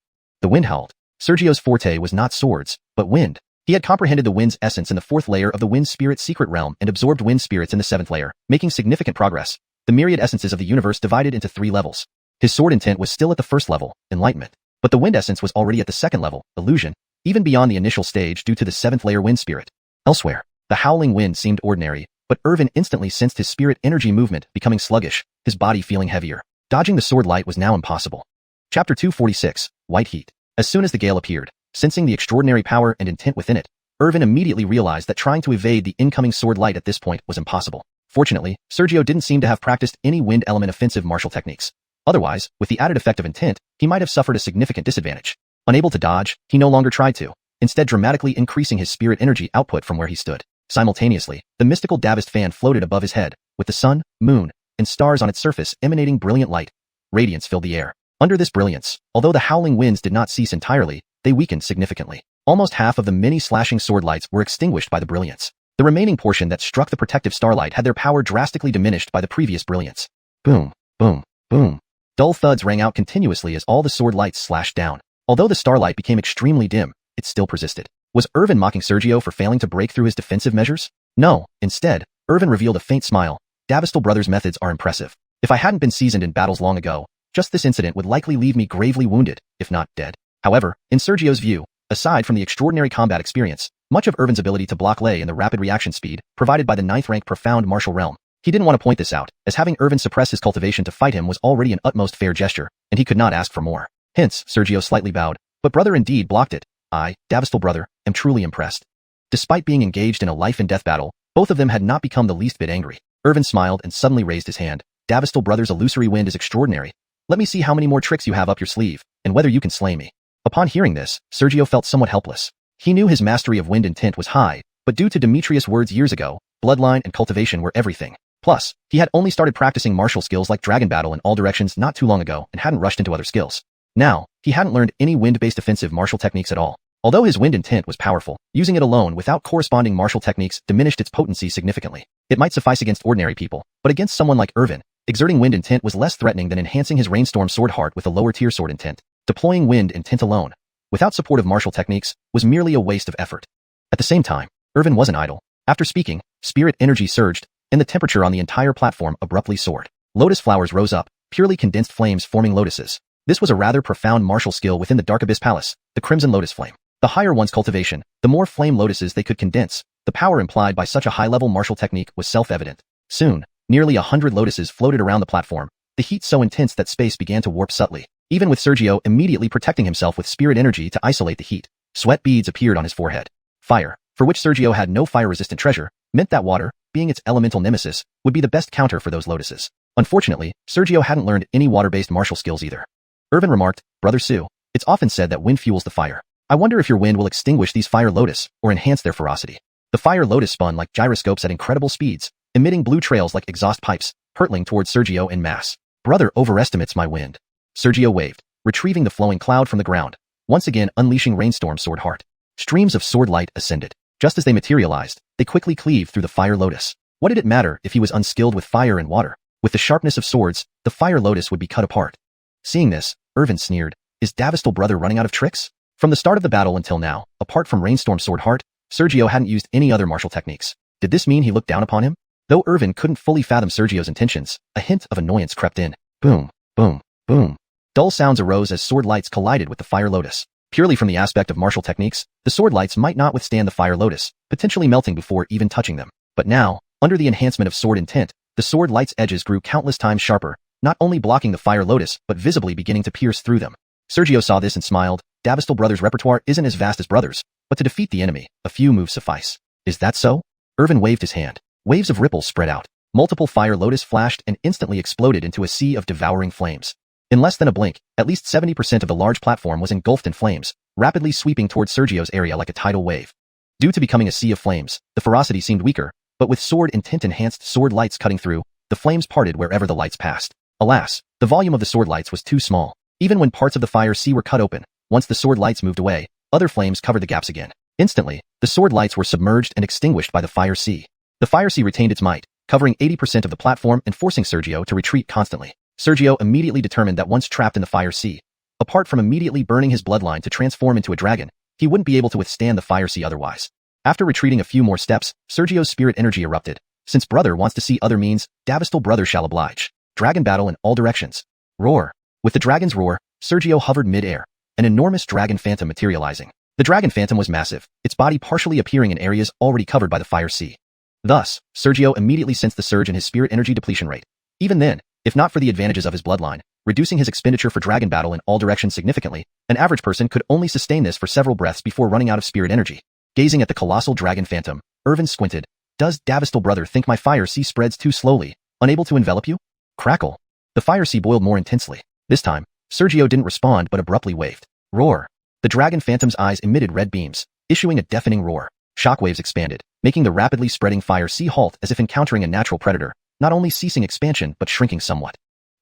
The wind howled. Sergio's forte was not swords, but wind. He had comprehended the wind's essence in the 4th layer of the wind spirit secret realm and absorbed wind spirits in the 7th layer, making significant progress. The myriad essences of the universe divided into 3 levels. His sword intent was still at the 1st level, enlightenment. But the wind essence was already at the 2nd level, illusion, even beyond the initial stage due to the 7th layer wind spirit. Elsewhere, the howling wind seemed ordinary, but Irvin instantly sensed his spirit energy movement becoming sluggish, his body feeling heavier. Dodging the sword light was now impossible. Chapter 246, White Heat. As soon as the gale appeared, sensing the extraordinary power and intent within it, Irvin immediately realized that trying to evade the incoming sword light at this point was impossible. Fortunately, Sergio didn't seem to have practiced any wind element offensive martial techniques. Otherwise, with the added effect of intent, he might have suffered a significant disadvantage. Unable to dodge, he no longer tried to, instead dramatically increasing his spirit energy output from where he stood. Simultaneously, the mystical Davist fan floated above his head, with the sun, moon, and stars on its surface emanating brilliant light. Radiance filled the air. Under this brilliance, although the howling winds did not cease entirely, they weakened significantly. Almost half of the many slashing sword lights were extinguished by the brilliance. The remaining portion that struck the protective starlight had their power drastically diminished by the previous brilliance. Boom, boom, boom. Dull thuds rang out continuously as all the sword lights slashed down. Although the starlight became extremely dim, it still persisted. Was Irvin mocking Sergio for failing to break through his defensive measures? No, instead, Irvin revealed a faint smile. Davistal Brothers' methods are impressive. If I hadn't been seasoned in battles long ago, just this incident would likely leave me gravely wounded, if not dead. However, in Sergio's view, aside from the extraordinary combat experience, much of Irvin's ability to block lay in the rapid reaction speed provided by the 9th rank profound martial realm. He didn't want to point this out, as having Irvin suppress his cultivation to fight him was already an utmost fair gesture, and he could not ask for more. Hence, Sergio slightly bowed. But brother indeed blocked it. I, Davistal brother, am truly impressed. Despite being engaged in a life and death battle, both of them had not become the least bit angry. Irvin smiled and suddenly raised his hand. Davistal brother's illusory wind is extraordinary. Let me see how many more tricks you have up your sleeve, and whether you can slay me. Upon hearing this, Sergio felt somewhat helpless. He knew his mastery of wind intent was high, but due to Demetrius' words years ago, bloodline and cultivation were everything. Plus, he had only started practicing martial skills like dragon battle in all directions not too long ago and hadn't rushed into other skills. Now, he hadn't learned any wind-based offensive martial techniques at all. Although his wind intent was powerful, using it alone without corresponding martial techniques diminished its potency significantly. It might suffice against ordinary people, but against someone like Irvin, exerting wind intent was less threatening than enhancing his rainstorm sword heart with a lower tier sword intent. Deploying wind intent alone, without support of martial techniques, was merely a waste of effort. At the same time, Irvin wasn't idle. After speaking, spirit energy surged, and the temperature on the entire platform abruptly soared. Lotus flowers rose up, purely condensed flames forming lotuses. This was a rather profound martial skill within the Dark Abyss Palace, the Crimson Lotus Flame. The higher one's cultivation, the more flame lotuses they could condense. The power implied by such a high-level martial technique was self-evident. Soon, nearly 100 lotuses floated around the platform, the heat so intense that space began to warp subtly, even with Sergio immediately protecting himself with spirit energy to isolate the heat. Sweat beads appeared on his forehead. Fire, for which Sergio had no fire-resistant treasure, meant that water, being its elemental nemesis, would be the best counter for those lotuses. Unfortunately, Sergio hadn't learned any water-based martial skills either. Irvin remarked, Brother Sue, it's often said that wind fuels the fire. I wonder if your wind will extinguish these fire lotus or enhance their ferocity. The fire lotus spun like gyroscopes at incredible speeds, emitting blue trails like exhaust pipes, hurtling towards Sergio en masse. Brother overestimates my wind. Sergio waved, retrieving the flowing cloud from the ground, once again unleashing rainstorm sword heart. Streams of sword light ascended. Just as they materialized, they quickly cleaved through the fire lotus. What did it matter if he was unskilled with fire and water? With the sharpness of swords, the fire lotus would be cut apart. Seeing this, Irvin sneered, is Davistal brother running out of tricks? From the start of the battle until now, apart from rainstorm sword heart, Sergio hadn't used any other martial techniques. Did this mean he looked down upon him? Though Irvin couldn't fully fathom Sergio's intentions, a hint of annoyance crept in. Boom, boom, boom. Dull sounds arose as sword lights collided with the fire lotus. Purely from the aspect of martial techniques, the sword lights might not withstand the fire lotus, potentially melting before even touching them. But now, under the enhancement of sword intent, the sword light's edges grew countless times sharper, not only blocking the fire lotus, but visibly beginning to pierce through them. Sergio saw this and smiled. Davistal brothers' repertoire isn't as vast as brothers, but to defeat the enemy, a few moves suffice. Is that so? Irvin waved his hand. Waves of ripples spread out. Multiple fire lotus flashed and instantly exploded into a sea of devouring flames. In less than a blink, at least 70% of the large platform was engulfed in flames, rapidly sweeping towards Sergio's area like a tidal wave. Due to becoming a sea of flames, the ferocity seemed weaker, but with sword intent enhanced sword lights cutting through, the flames parted wherever the lights passed. Alas, the volume of the sword lights was too small. Even when parts of the fire sea were cut open, once the sword lights moved away, other flames covered the gaps again. Instantly, the sword lights were submerged and extinguished by the fire sea. The fire sea retained its might, covering 80% of the platform and forcing Sergio to retreat constantly. Sergio immediately determined that once trapped in the fire sea, apart from immediately burning his bloodline to transform into a dragon, he wouldn't be able to withstand the fire sea otherwise. After retreating a few more steps, Sergio's spirit energy erupted. Since brother wants to see other means, Davistal brother shall oblige. Dragon battle in all directions. Roar. With the dragon's roar, Sergio hovered mid-air, an enormous dragon phantom materializing. The dragon phantom was massive, its body partially appearing in areas already covered by the fire sea. Thus, Sergio immediately sensed the surge in his spirit energy depletion rate. Even then, if not for the advantages of his bloodline, reducing his expenditure for dragon battle in all directions significantly, an average person could only sustain this for several breaths before running out of spirit energy. Gazing at the colossal dragon phantom, Irvin squinted. Does Davistal brother think my fire sea spreads too slowly, unable to envelop you? Crackle. The fire sea boiled more intensely. This time, Sergio didn't respond but abruptly waved. Roar. The dragon phantom's eyes emitted red beams, issuing a deafening roar. Shockwaves expanded, making the rapidly spreading fire sea halt as if encountering a natural predator, not only ceasing expansion but shrinking somewhat.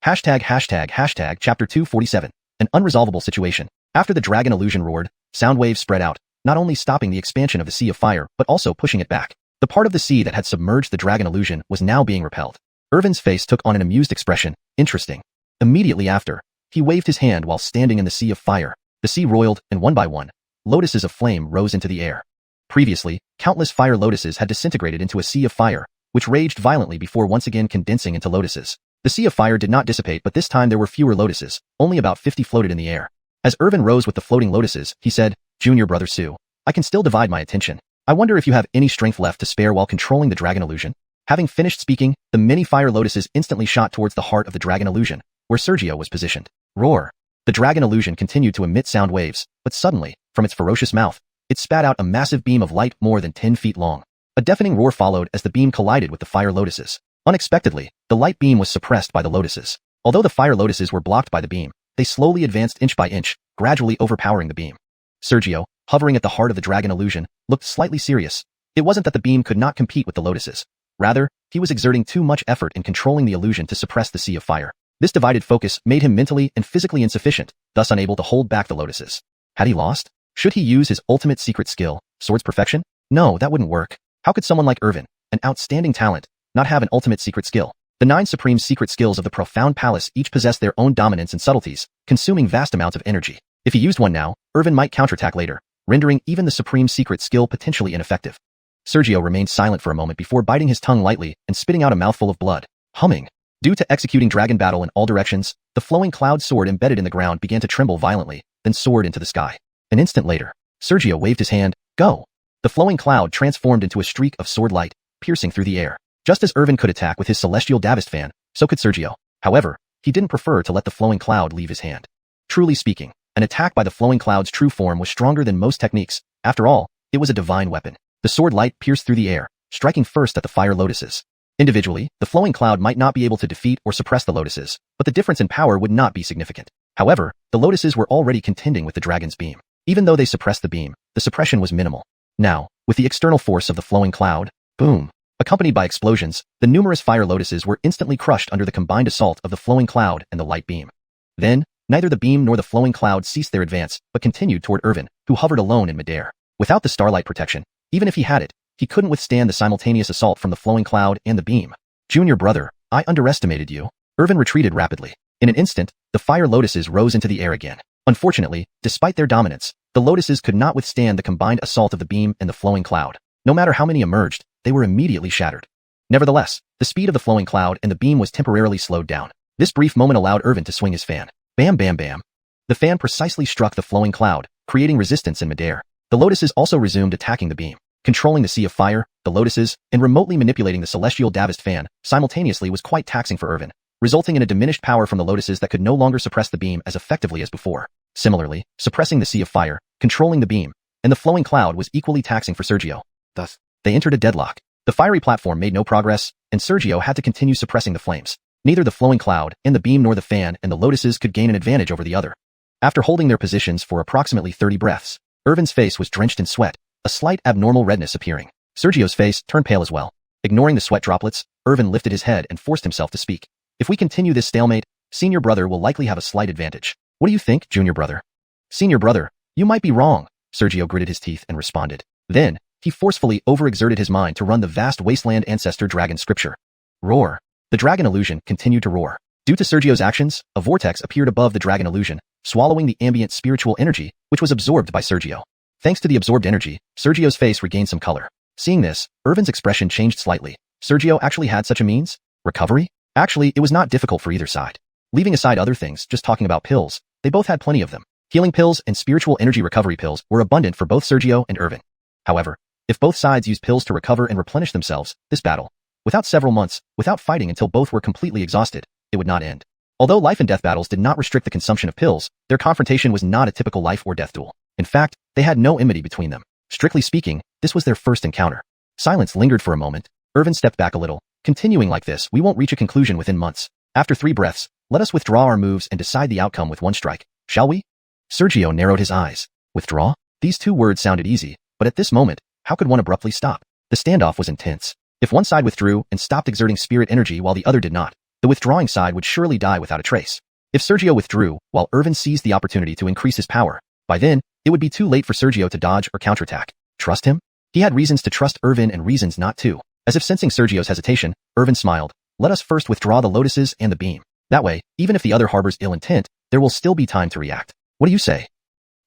Hashtag chapter 247. An unresolvable situation. After the dragon illusion roared, sound waves spread out, not only stopping the expansion of the sea of fire but also pushing it back. The part of the sea that had submerged the dragon illusion was now being repelled. Irvin's face took on an amused expression. Interesting. Immediately after, he waved his hand while standing in the sea of fire. The sea roiled, and one by one, lotuses of flame rose into the air. Previously, countless fire lotuses had disintegrated into a sea of fire, which raged violently before once again condensing into lotuses. The sea of fire did not dissipate, but this time there were fewer lotuses, only about 50 floated in the air. As Irvin rose with the floating lotuses, he said, Junior brother Sue, I can still divide my attention. I wonder if you have any strength left to spare while controlling the dragon illusion. Having finished speaking, the many fire lotuses instantly shot towards the heart of the dragon illusion, where Sergio was positioned. Roar. The dragon illusion continued to emit sound waves, but suddenly, from its ferocious mouth, it spat out a massive beam of light more than 10 feet long. A deafening roar followed as the beam collided with the fire lotuses. Unexpectedly, the light beam was suppressed by the lotuses. Although the fire lotuses were blocked by the beam, they slowly advanced inch by inch, gradually overpowering the beam. Sergio, hovering at the heart of the dragon illusion, looked slightly serious. It wasn't that the beam could not compete with the lotuses. Rather, he was exerting too much effort in controlling the illusion to suppress the sea of fire. This divided focus made him mentally and physically insufficient, thus unable to hold back the lotuses. Had he lost? Should he use his ultimate secret skill, Sword's Perfection? No, that wouldn't work. How could someone like Irvin, an outstanding talent, not have an ultimate secret skill? The 9 supreme secret skills of the Profound Palace each possess their own dominance and subtleties, consuming vast amounts of energy. If he used one now, Irvin might counterattack later, rendering even the supreme secret skill potentially ineffective. Sergio remained silent for a moment before biting his tongue lightly and spitting out a mouthful of blood, humming. Due to executing dragon battle in all directions, the flowing cloud sword embedded in the ground began to tremble violently, then soared into the sky. An instant later, Sergio waved his hand. Go! The flowing cloud transformed into a streak of sword light, piercing through the air. Just as Irvin could attack with his celestial Davist fan, so could Sergio. However, he didn't prefer to let the flowing cloud leave his hand. Truly speaking, an attack by the flowing cloud's true form was stronger than most techniques. After all, it was a divine weapon. The sword light pierced through the air, striking first at the fire lotuses. Individually, the flowing cloud might not be able to defeat or suppress the lotuses, but the difference in power would not be significant. However, the lotuses were already contending with the dragon's beam. Even though they suppressed the beam, the suppression was minimal. Now, with the external force of the flowing cloud, boom, accompanied by explosions, the numerous fire lotuses were instantly crushed under the combined assault of the flowing cloud and the light beam. Then, neither the beam nor the flowing cloud ceased their advance, but continued toward Irvin, who hovered alone in midair. Without the starlight protection, even if he had it, he couldn't withstand the simultaneous assault from the flowing cloud and the beam. Junior brother, I underestimated you. Irvin retreated rapidly. In an instant, the fire lotuses rose into the air again. Unfortunately, despite their dominance, the lotuses could not withstand the combined assault of the beam and the flowing cloud. No matter how many emerged, they were immediately shattered. Nevertheless, the speed of the flowing cloud and the beam was temporarily slowed down. This brief moment allowed Irvin to swing his fan. Bam bam bam. The fan precisely struck the flowing cloud, creating resistance in midair. The lotuses also resumed attacking the beam. Controlling the sea of fire, the lotuses, and remotely manipulating the celestial Davist fan simultaneously was quite taxing for Irvin, resulting in a diminished power from the lotuses that could no longer suppress the beam as effectively as before. Similarly, suppressing the sea of fire, controlling the beam, and the flowing cloud was equally taxing for Sergio. Thus, they entered a deadlock. The fiery platform made no progress, and Sergio had to continue suppressing the flames. Neither the flowing cloud and the beam nor the fan and the lotuses could gain an advantage over the other. After holding their positions for approximately 30 breaths, Irvin's face was drenched in sweat, a slight abnormal redness appearing. Sergio's face turned pale as well. Ignoring the sweat droplets, Irvin lifted his head and forced himself to speak. If we continue this stalemate, senior brother will likely have a slight advantage. What do you think, junior brother? Senior brother, you might be wrong, Sergio gritted his teeth and responded. Then, he forcefully overexerted his mind to run the vast wasteland ancestor dragon scripture. Roar. The dragon illusion continued to roar. Due to Sergio's actions, a vortex appeared above the dragon illusion, swallowing the ambient spiritual energy, which was absorbed by Sergio. Thanks to the absorbed energy, Sergio's face regained some color. Seeing this, Irvin's expression changed slightly. Sergio actually had such a means? Recovery? Actually, it was not difficult for either side. Leaving aside other things, just talking about pills, they both had plenty of them. Healing pills and spiritual energy recovery pills were abundant for both Sergio and Irvin. However, if both sides used pills to recover and replenish themselves, this battle, without several months, without fighting until both were completely exhausted, it would not end. Although life and death battles did not restrict the consumption of pills, their confrontation was not a typical life or death duel. In fact, they had no enmity between them. Strictly speaking, this was their first encounter. Silence lingered for a moment. Irvin stepped back a little. Continuing like this, we won't reach a conclusion within months. After 3 breaths, let us withdraw our moves and decide the outcome with one strike. Shall we? Sergio narrowed his eyes. Withdraw? These 2 words sounded easy, but at this moment, how could one abruptly stop? The standoff was intense. If one side withdrew and stopped exerting spirit energy while the other did not, the withdrawing side would surely die without a trace. If Sergio withdrew, while Irvin seized the opportunity to increase his power, by then, it would be too late for Sergio to dodge or counterattack. Trust him? He had reasons to trust Irvin and reasons not to. As if sensing Sergio's hesitation, Irvin smiled. Let us first withdraw the lotuses and the beam. That way, even if the other harbors ill intent, there will still be time to react. What do you say?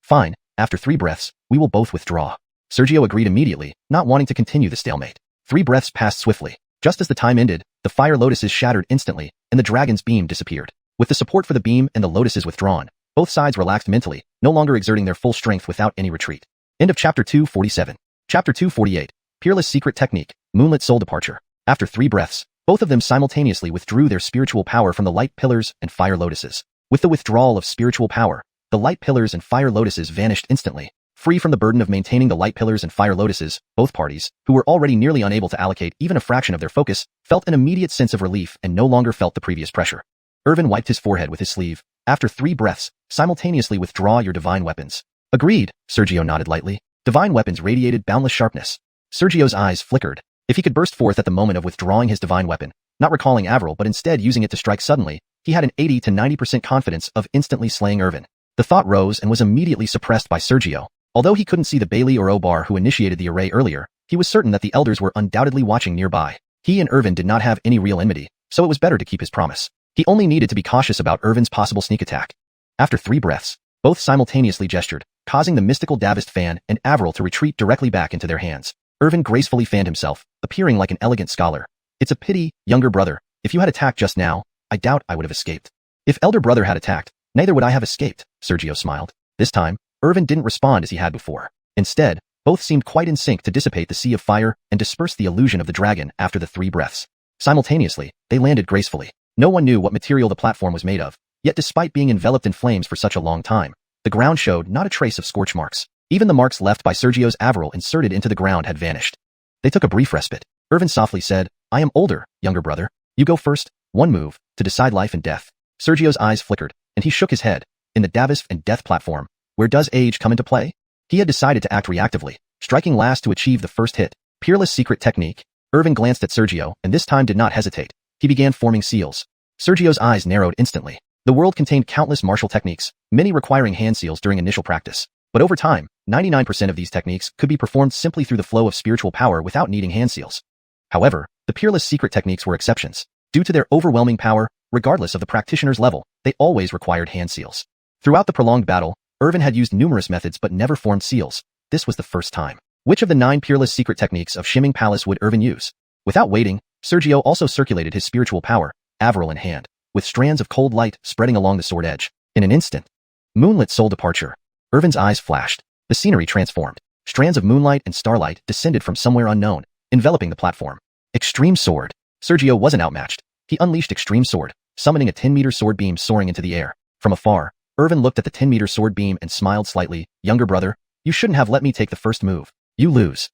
Fine, after 3 breaths, we will both withdraw. Sergio agreed immediately, not wanting to continue the stalemate. 3 breaths passed swiftly. Just as the time ended, the fire lotuses shattered instantly, and the dragon's beam disappeared. With the support for the beam and the lotuses withdrawn, both sides relaxed mentally, no longer exerting their full strength without any retreat. End of Chapter 247. Chapter 248. Peerless Secret Technique, Moonlit Soul Departure. After 3 breaths, both of them simultaneously withdrew their spiritual power from the light pillars and fire lotuses. With the withdrawal of spiritual power, the light pillars and fire lotuses vanished instantly. Free from the burden of maintaining the light pillars and fire lotuses, both parties, who were already nearly unable to allocate even a fraction of their focus, felt an immediate sense of relief and no longer felt the previous pressure. Irvin wiped his forehead with his sleeve. After 3 breaths, simultaneously withdraw your divine weapons. Agreed, Sergio nodded lightly. Divine weapons radiated boundless sharpness. Sergio's eyes flickered. If he could burst forth at the moment of withdrawing his divine weapon, not recalling Avril but instead using it to strike suddenly, he had an 80 to 90% confidence of instantly slaying Irvin. The thought rose and was immediately suppressed by Sergio. Although he couldn't see the Bailey or Obar who initiated the array earlier, he was certain that the elders were undoubtedly watching nearby. He and Irvin did not have any real enmity, so it was better to keep his promise. He only needed to be cautious about Irvin's possible sneak attack. After 3 breaths, both simultaneously gestured, causing the mystical Davist fan and Avril to retreat directly back into their hands. Irvin gracefully fanned himself, appearing like an elegant scholar. It's a pity, younger brother, if you had attacked just now, I doubt I would have escaped. If elder brother had attacked, neither would I have escaped, Sergio smiled. This time, Irvin didn't respond as he had before. Instead, both seemed quite in sync to dissipate the sea of fire and disperse the illusion of the dragon after the 3 breaths. Simultaneously, they landed gracefully. No one knew what material the platform was made of, yet despite being enveloped in flames for such a long time, the ground showed not a trace of scorch marks. Even the marks left by Sergio's Avril inserted into the ground had vanished. They took a brief respite. Irvin softly said, I am older, younger brother. You go first, 1 move, to decide life and death. Sergio's eyes flickered, and he shook his head. In the Davist and death platform, Where does age come into play? He had decided to act reactively, striking last to achieve the first hit. Peerless secret technique. Irvin glanced at Sergio and this time did not hesitate. He began forming seals. Sergio's eyes narrowed instantly. The world contained countless martial techniques, many requiring hand seals during initial practice. But over time, 99% of these techniques could be performed simply through the flow of spiritual power without needing hand seals. However, the peerless secret techniques were exceptions. Due to their overwhelming power, regardless of the practitioner's level, they always required hand seals. Throughout the prolonged battle, Irvin had used numerous methods but never formed seals. This was the first time. Which of the 9 peerless secret techniques of Shimming Palace would Irvin use? Without waiting, Sergio also circulated his spiritual power, Averil in hand, with strands of cold light spreading along the sword edge. In an instant, moonlit soul departure. Irvin's eyes flashed. The scenery transformed. Strands of moonlight and starlight descended from somewhere unknown, enveloping the platform. Extreme sword. Sergio wasn't outmatched. He unleashed extreme sword, summoning a 10-meter sword beam soaring into the air. From afar, Irvin looked at the 10-meter sword beam and smiled slightly. Younger brother, you shouldn't have let me take the first move. You lose.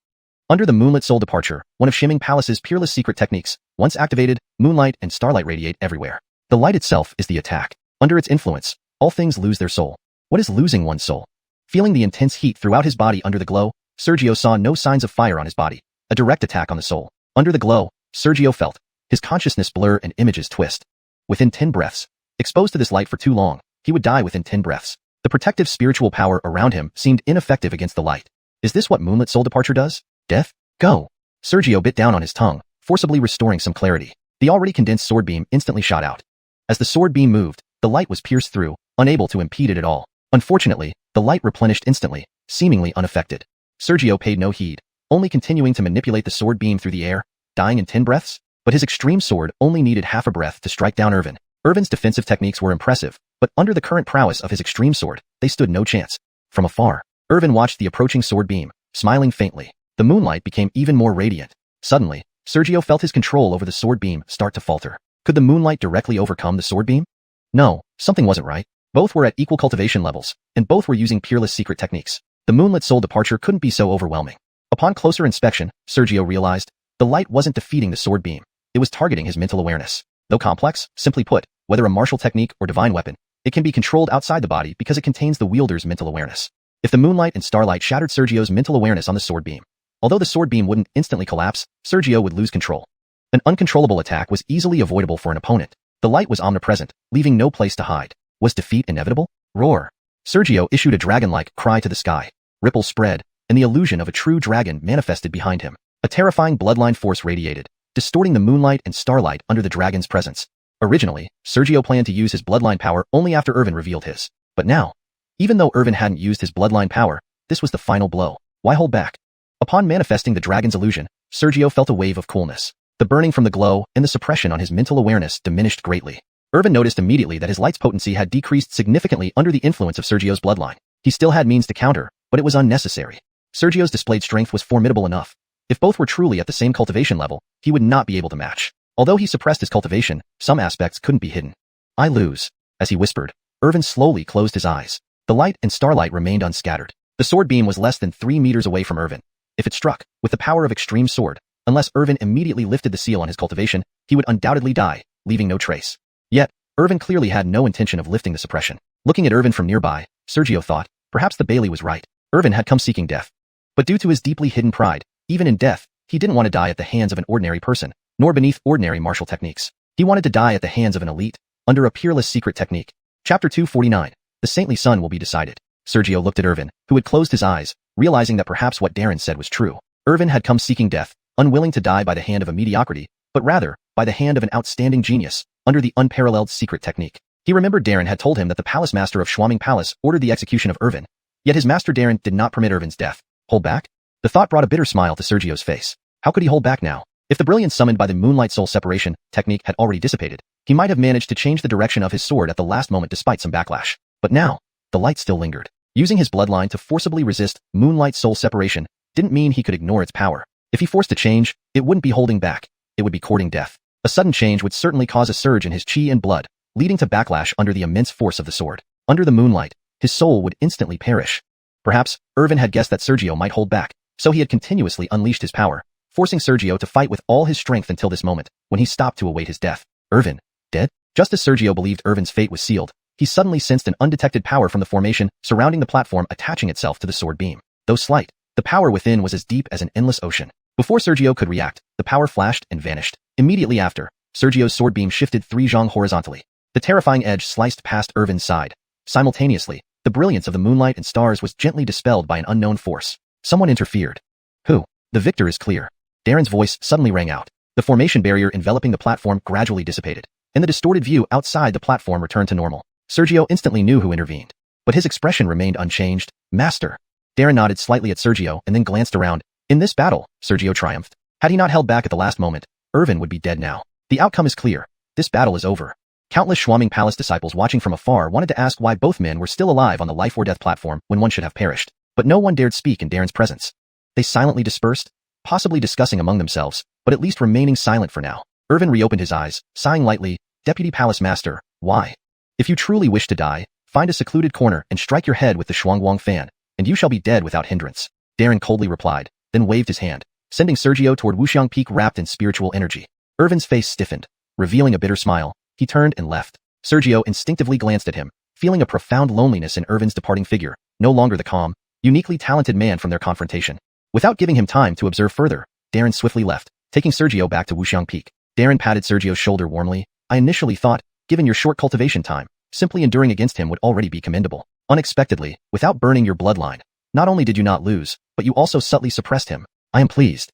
Under the moonlit soul departure, one of Shimming Palace's peerless secret techniques, once activated, moonlight and starlight radiate everywhere. The light itself is the attack. Under its influence, all things lose their soul. What is losing one's soul? Feeling the intense heat throughout his body under the glow, Sergio saw no signs of fire on his body. A direct attack on the soul. Under the glow, Sergio felt his consciousness blur and images twist. Within 10 breaths, exposed to this light for too long, he would die within 10 breaths. The protective spiritual power around him seemed ineffective against the light. Is this what moonlit soul departure does? Death? Go. Sergio bit down on his tongue, forcibly restoring some clarity. The already condensed sword beam instantly shot out. As the sword beam moved, the light was pierced through, unable to impede it at all. Unfortunately, the light replenished instantly, seemingly unaffected. Sergio paid no heed, only continuing to manipulate the sword beam through the air, dying in 10 breaths. But his extreme sword only needed half a breath to strike down Irvin. Irvin's defensive techniques were impressive, but under the current prowess of his extreme sword, they stood no chance. From afar, Irvin watched the approaching sword beam, smiling faintly. The moonlight became even more radiant. Suddenly, Sergio felt his control over the sword beam start to falter. Could the moonlight directly overcome the sword beam? No, something wasn't right. Both were at equal cultivation levels, and both were using peerless secret techniques. The moonlit soul departure couldn't be so overwhelming. Upon closer inspection, Sergio realized the light wasn't defeating the sword beam. It was targeting his mental awareness. Though complex, simply put, whether a martial technique or divine weapon, it can be controlled outside the body because it contains the wielder's mental awareness. If the moonlight and starlight shattered Sergio's mental awareness on the sword beam, although the sword beam wouldn't instantly collapse, Sergio would lose control. An uncontrollable attack was easily avoidable for an opponent. The light was omnipresent, leaving no place to hide. Was defeat inevitable? Roar. Sergio issued a dragon-like cry to the sky. Ripples spread, and the illusion of a true dragon manifested behind him. A terrifying bloodline force radiated, distorting the moonlight and starlight under the dragon's presence. Originally, Sergio planned to use his bloodline power only after Irvin revealed his. But now, even though Irvin hadn't used his bloodline power, this was the final blow. Why hold back? Upon manifesting the dragon's illusion, Sergio felt a wave of coolness. The burning from the glow and the suppression on his mental awareness diminished greatly. Irvin noticed immediately that his light's potency had decreased significantly under the influence of Sergio's bloodline. He still had means to counter, but it was unnecessary. Sergio's displayed strength was formidable enough. If both were truly at the same cultivation level, he would not be able to match. Although he suppressed his cultivation, some aspects couldn't be hidden. I lose. As he whispered, Irvin slowly closed his eyes. The light and starlight remained unscattered. The sword beam was less than 3 meters away from Irvin. If it struck, with the power of extreme sword, unless Irvin immediately lifted the seal on his cultivation, he would undoubtedly die, leaving no trace. Yet, Irvin clearly had no intention of lifting the suppression. Looking at Irvin from nearby, Sergio thought, perhaps the Bailey was right. Irvin had come seeking death. But due to his deeply hidden pride, even in death, he didn't want to die at the hands of an ordinary person, nor beneath ordinary martial techniques. He wanted to die at the hands of an elite, under a peerless secret technique. Chapter 249. The saintly son will be decided. Sergio looked at Irvin, who had closed his eyes, realizing that perhaps what Darren said was true. Irvin had come seeking death, unwilling to die by the hand of a mediocrity, but rather, by the hand of an outstanding genius, under the unparalleled secret technique. He remembered Darren had told him that the palace master of Xianxia Palace ordered the execution of Irvin, yet his master Darren did not permit Irvin's death. Hold back? The thought brought a bitter smile to Sergio's face. How could he hold back now? If the brilliance summoned by the moonlight soul separation technique had already dissipated, he might have managed to change the direction of his sword at the last moment despite some backlash. But now, the light still lingered. Using his bloodline to forcibly resist moonlight soul separation didn't mean he could ignore its power. If he forced a change, it wouldn't be holding back, it would be courting death. A sudden change would certainly cause a surge in his chi and blood, leading to backlash under the immense force of the sword. Under the moonlight, his soul would instantly perish. Perhaps, Irvin had guessed that Sergio might hold back, so he had continuously unleashed his power, forcing Sergio to fight with all his strength until this moment, when he stopped to await his death. Irvin, dead? Just as Sergio believed Irvin's fate was sealed, he suddenly sensed an undetected power from the formation surrounding the platform attaching itself to the sword beam. Though slight, the power within was as deep as an endless ocean. Before Sergio could react, the power flashed and vanished. Immediately after, Sergio's sword beam shifted 3 zhang horizontally. The terrifying edge sliced past Irvin's side. Simultaneously, the brilliance of the moonlight and stars was gently dispelled by an unknown force. Someone interfered. Who? The victor is clear. Darren's voice suddenly rang out. The formation barrier enveloping the platform gradually dissipated, and the distorted view outside the platform returned to normal. Sergio instantly knew who intervened, but his expression remained unchanged. Master. Darren nodded slightly at Sergio and then glanced around. In this battle, Sergio triumphed. Had he not held back at the last moment, Irvin would be dead now. The outcome is clear. This battle is over. Countless Xianxia Palace disciples watching from afar wanted to ask why both men were still alive on the life or death platform when one should have perished, but no one dared speak in Darren's presence. They silently dispersed, possibly discussing among themselves, but at least remaining silent for now. Irvin reopened his eyes, sighing lightly. Deputy Palace Master, why? If you truly wish to die, find a secluded corner and strike your head with the Shuangguang fan, and you shall be dead without hindrance. Darren coldly replied, then waved his hand, sending Sergio toward Wuxiang Peak wrapped in spiritual energy. Irvin's face stiffened, revealing a bitter smile. He turned and left. Sergio instinctively glanced at him, feeling a profound loneliness in Irvin's departing figure, no longer the calm, uniquely talented man from their confrontation. Without giving him time to observe further, Darren swiftly left, taking Sergio back to Wuxiang Peak. Darren patted Sergio's shoulder warmly. I initially thought, given your short cultivation time, simply enduring against him would already be commendable. Unexpectedly, without burning your bloodline, not only did you not lose, but you also subtly suppressed him. I am pleased.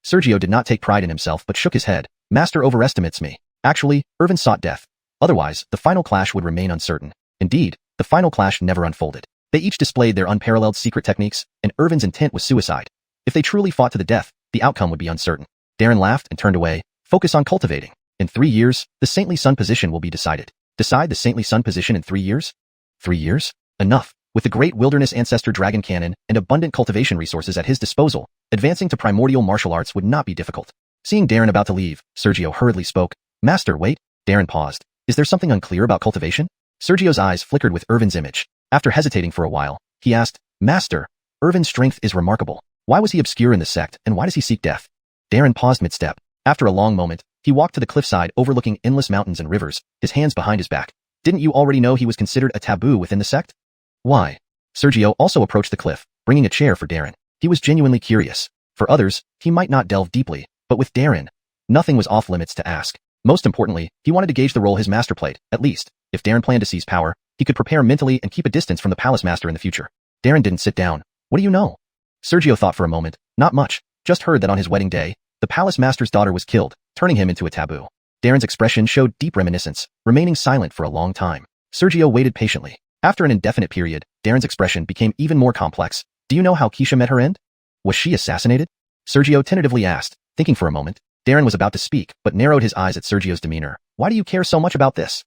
Sergio did not take pride in himself but shook his head. Master overestimates me. Actually, Irvin sought death. Otherwise, the final clash would remain uncertain. Indeed, the final clash never unfolded. They each displayed their unparalleled secret techniques, and Irvin's intent was suicide. If they truly fought to the death, the outcome would be uncertain. Darren laughed and turned away. Focus on cultivating. In 3 years, the saintly sun position will be decided. Decide the saintly sun position in 3 years? 3 years? Enough. With the great wilderness ancestor dragon cannon and abundant cultivation resources at his disposal, advancing to primordial martial arts would not be difficult. Seeing Darren about to leave, Sergio hurriedly spoke. Master, wait. Darren paused. Is there something unclear about cultivation? Sergio's eyes flickered with Irvin's image. After hesitating for a while, he asked, Master, Irvin's strength is remarkable. Why was he obscure in the sect, and why does he seek death? Darren paused mid-step. After a long moment, he walked to the cliffside overlooking endless mountains and rivers, his hands behind his back. Didn't you already know he was considered a taboo within the sect? Why? Sergio also approached the cliff, bringing a chair for Darren. He was genuinely curious. For others, he might not delve deeply, but with Darren, nothing was off limits to ask. Most importantly, he wanted to gauge the role his master played. At least, if Darren planned to seize power, he could prepare mentally and keep a distance from the palace master in the future. Darren didn't sit down. What do you know? Sergio thought for a moment. Not much. Just heard that on his wedding day, the palace master's daughter was killed, turning him into a taboo. Darren's expression showed deep reminiscence, remaining silent for a long time. Sergio waited patiently. After an indefinite period, Darren's expression became even more complex. Do you know how Xianxia met her end? Was she assassinated? Sergio tentatively asked, thinking for a moment. Darren was about to speak, but narrowed his eyes at Sergio's demeanor. Why do you care so much about this?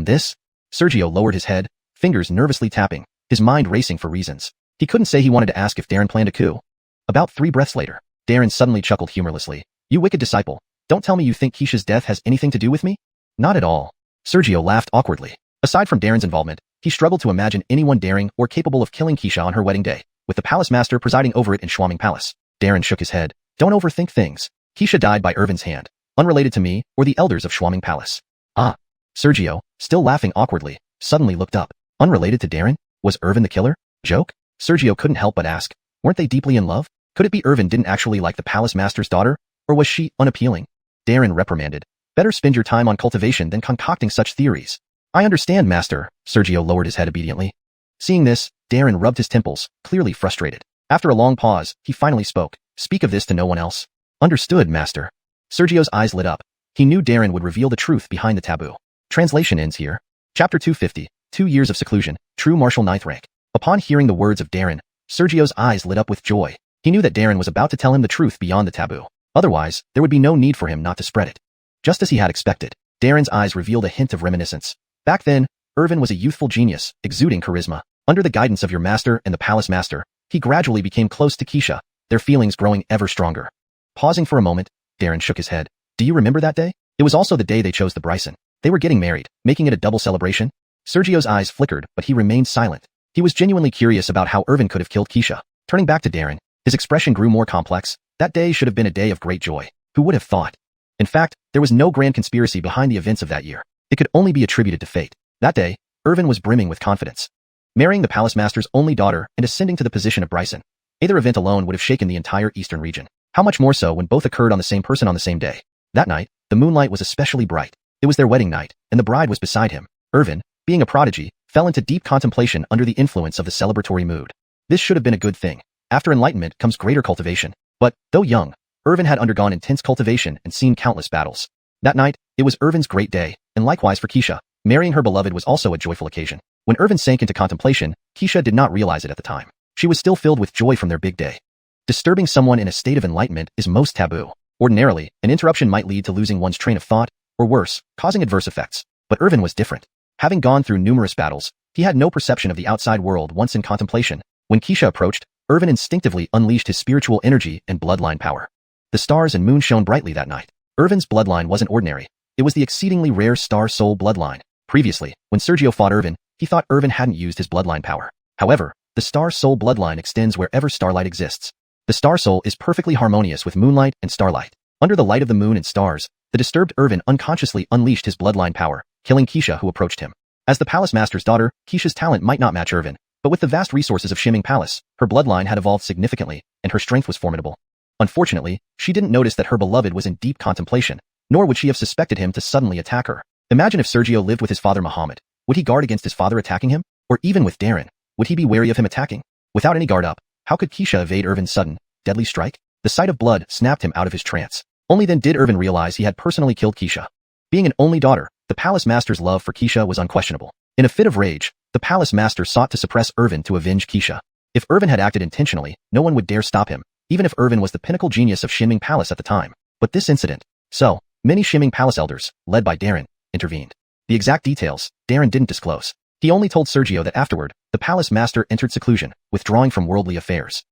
This? Sergio lowered his head, fingers nervously tapping, his mind racing for reasons. He couldn't say he wanted to ask if Darren planned a coup. About 3 breaths later, Darren suddenly chuckled humorlessly. You wicked disciple, don't tell me you think Xianxia's death has anything to do with me? Not at all. Sergio laughed awkwardly. Aside from Darren's involvement, he struggled to imagine anyone daring or capable of killing Xianxia on her wedding day, with the palace master presiding over it in Xianxia Palace. Darren shook his head. Don't overthink things. Xianxia died by Irvin's hand, unrelated to me or the elders of Xianxia Palace. Ah. Sergio, still laughing awkwardly, suddenly looked up. Unrelated to Darren? Was Irvin the killer? Joke? Sergio couldn't help but ask. Weren't they deeply in love? Could it be Irvin didn't actually like the palace master's daughter? Or was she unappealing? Darren reprimanded. Better spend your time on cultivation than concocting such theories. I understand, master. Sergio lowered his head obediently. Seeing this, Darren rubbed his temples, clearly frustrated. After a long pause, he finally spoke. Speak of this to no one else. Understood, master. Sergio's eyes lit up. He knew Darren would reveal the truth behind the taboo. Translation ends here. Chapter 250, 2 years of seclusion, true martial 9th rank. Upon hearing the words of Darren, Sergio's eyes lit up with joy. He knew that Darren was about to tell him the truth beyond the taboo. Otherwise, there would be no need for him not to spread it. Just as he had expected, Darren's eyes revealed a hint of reminiscence. Back then, Irvin was a youthful genius, exuding charisma. Under the guidance of your master and the palace master, he gradually became close to Xianxia, their feelings growing ever stronger. Pausing for a moment, Darren shook his head. Do you remember that day? It was also the day they chose the Bryson. They were getting married, making it a double celebration. Sergio's eyes flickered, but he remained silent. He was genuinely curious about how Irvin could have killed Xianxia. Turning back to Darren, his expression grew more complex. That day should have been a day of great joy. Who would have thought? In fact, there was no grand conspiracy behind the events of that year. It could only be attributed to fate. That day, Irvin was brimming with confidence. Marrying the palace master's only daughter and ascending to the position of Bryson. Either event alone would have shaken the entire eastern region. How much more so when both occurred on the same person on the same day. That night, the moonlight was especially bright. It was their wedding night, and the bride was beside him. Irvin, being a prodigy, fell into deep contemplation under the influence of the celebratory mood. This should have been a good thing. After enlightenment comes greater cultivation. But, though young, Irvin had undergone intense cultivation and seen countless battles. That night, it was Irvin's great day, and likewise for Xianxia. Marrying her beloved was also a joyful occasion. When Irvin sank into contemplation, Xianxia did not realize it at the time. She was still filled with joy from their big day. Disturbing someone in a state of enlightenment is most taboo. Ordinarily, an interruption might lead to losing one's train of thought, or worse, causing adverse effects. But Irvin was different. Having gone through numerous battles, he had no perception of the outside world once in contemplation. When Xianxia approached, Irvin instinctively unleashed his spiritual energy and bloodline power. The stars and moon shone brightly that night. Irvin's bloodline wasn't ordinary. It was the exceedingly rare Star Soul bloodline. Previously, when Sergio fought Irvin, he thought Irvin hadn't used his bloodline power. However, the Star Soul bloodline extends wherever starlight exists. The Star Soul is perfectly harmonious with moonlight and starlight. Under the light of the moon and stars, the disturbed Irvin unconsciously unleashed his bloodline power, killing Xianxia who approached him. As the palace master's daughter, Xianxia's talent might not match Irvin, but with the vast resources of Xianming Palace, her bloodline had evolved significantly, and her strength was formidable. Unfortunately, she didn't notice that her beloved was in deep contemplation, nor would she have suspected him to suddenly attack her. Imagine if Sergio lived with his father Muhammad. Would he guard against his father attacking him? Or even with Darren, would he be wary of him attacking? Without any guard up, how could Xianxia evade Irvin's sudden, deadly strike? The sight of blood snapped him out of his trance. Only then did Irvin realize he had personally killed Xianxia. Being an only daughter, the palace master's love for Xianxia was unquestionable. In a fit of rage, the palace master sought to suppress Irvin to avenge Xianxia. If Irvin had acted intentionally, no one would dare stop him, even if Irvin was the pinnacle genius of Xianming Palace at the time. But this incident. So, many Xianming Palace elders, led by Darren, intervened. The exact details, Darren didn't disclose. He only told Sergio that afterward, the palace master entered seclusion, withdrawing from worldly affairs.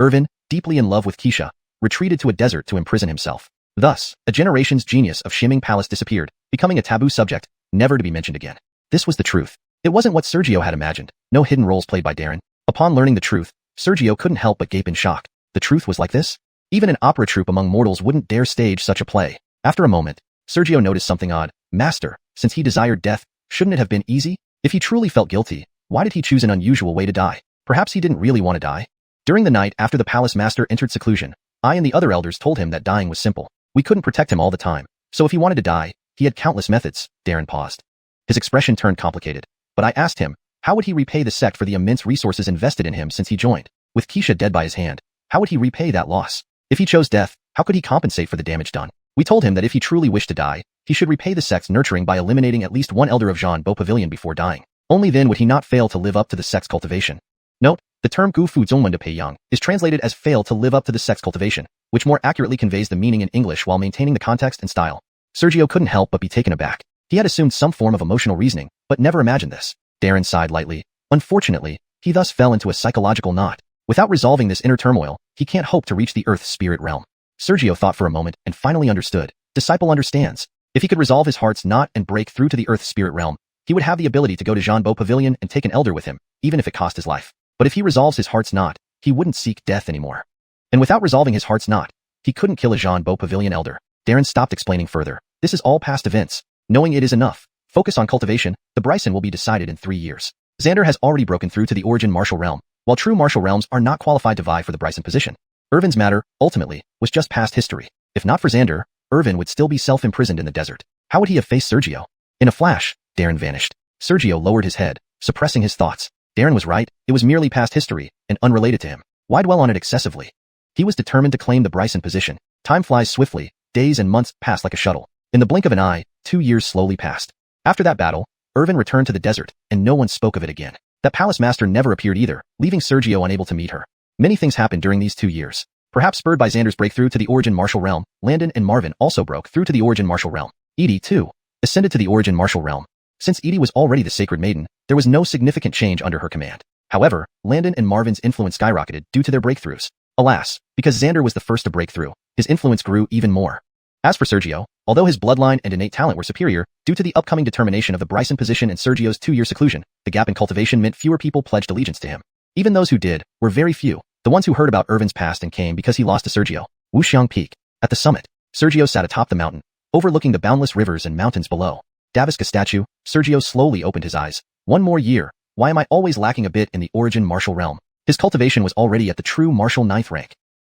Irvin, deeply in love with Xianxia, retreated to a desert to imprison himself. Thus, a generation's genius of Xianming Palace disappeared, becoming a taboo subject, never to be mentioned again. This was the truth. It wasn't what Sergio had imagined, no hidden roles played by Darren. Upon learning the truth, Sergio couldn't help but gape in shock. The truth was like this? Even an opera troupe among mortals wouldn't dare stage such a play. After a moment, Sergio noticed something odd. Master, since he desired death, shouldn't it have been easy? If he truly felt guilty, why did he choose an unusual way to die? Perhaps he didn't really want to die. During the night after the palace master entered seclusion, I and the other elders told him that dying was simple. We couldn't protect him all the time, so if he wanted to die, he had countless methods. Darren paused. His expression turned complicated, but I asked him, how would he repay the sect for the immense resources invested in him since he joined? With Xianxia dead by his hand, how would he repay that loss? If he chose death, how could he compensate for the damage done? We told him that if he truly wished to die, he should repay the sect's nurturing by eliminating at least one elder of Zhanbo Pavilion before dying. Only then would he not fail to live up to the sect's cultivation. Note, the term Gu Fu Zongwen Pei Yang is translated as fail to live up to the sect's cultivation, which more accurately conveys the meaning in English while maintaining the context and style. Sergio couldn't help but be taken aback. He had assumed some form of emotional reasoning, but never imagined this. Darren sighed lightly. Unfortunately, he thus fell into a psychological knot. Without resolving this inner turmoil, he can't hope to reach the Earth's spirit realm. Sergio thought for a moment and finally understood. Disciple understands. If he could resolve his heart's knot and break through to the Earth's spirit realm, he would have the ability to go to Zhanbo Pavilion and take an elder with him, even if it cost his life. But if he resolves his heart's knot, he wouldn't seek death anymore. And without resolving his heart's knot, he couldn't kill a Zhanbo Pavilion elder. Darren stopped explaining further. This is all past events. Knowing it is enough. Focus on cultivation. The Bryson will be decided in 3 years. Xander has already broken through to the origin martial realm, while true martial realms are not qualified to vie for the Bryson position. Irvin's matter, ultimately, was just past history. If not for Xander, Irvin would still be self-imprisoned in the desert. How would he have faced Sergio? In a flash, Darren vanished. Sergio lowered his head, suppressing his thoughts. Darren was right, it was merely past history, and unrelated to him. Why dwell on it excessively? He was determined to claim the Bryson position. Time flies swiftly, days and months pass like a shuttle. In the blink of an eye, 2 years slowly passed. After that battle, Irvin returned to the desert, and no one spoke of it again. That palace master never appeared either, leaving Sergio unable to meet her. Many things happened during these 2 years. Perhaps spurred by Xander's breakthrough to the origin martial realm, Landon and Marvin also broke through to the origin martial realm. Edie, too, ascended to the origin martial realm. Since Edie was already the sacred maiden, there was no significant change under her command. However, Landon and Marvin's influence skyrocketed due to their breakthroughs. Alas, because Xander was the first to break through, his influence grew even more. As for Sergio, although his bloodline and innate talent were superior, due to the upcoming determination of the Bryson position and Sergio's 2-year seclusion, the gap in cultivation meant fewer people pledged allegiance to him. Even those who did, were very few. The ones who heard about Irvin's past and came because he lost to Sergio. Wuxiang Peak. At the summit, Sergio sat atop the mountain, overlooking the boundless rivers and mountains below. Davisca statue, Sergio slowly opened his eyes, One more year. Why am I always lacking a bit in the origin martial realm? His cultivation was already at the true martial 9th rank.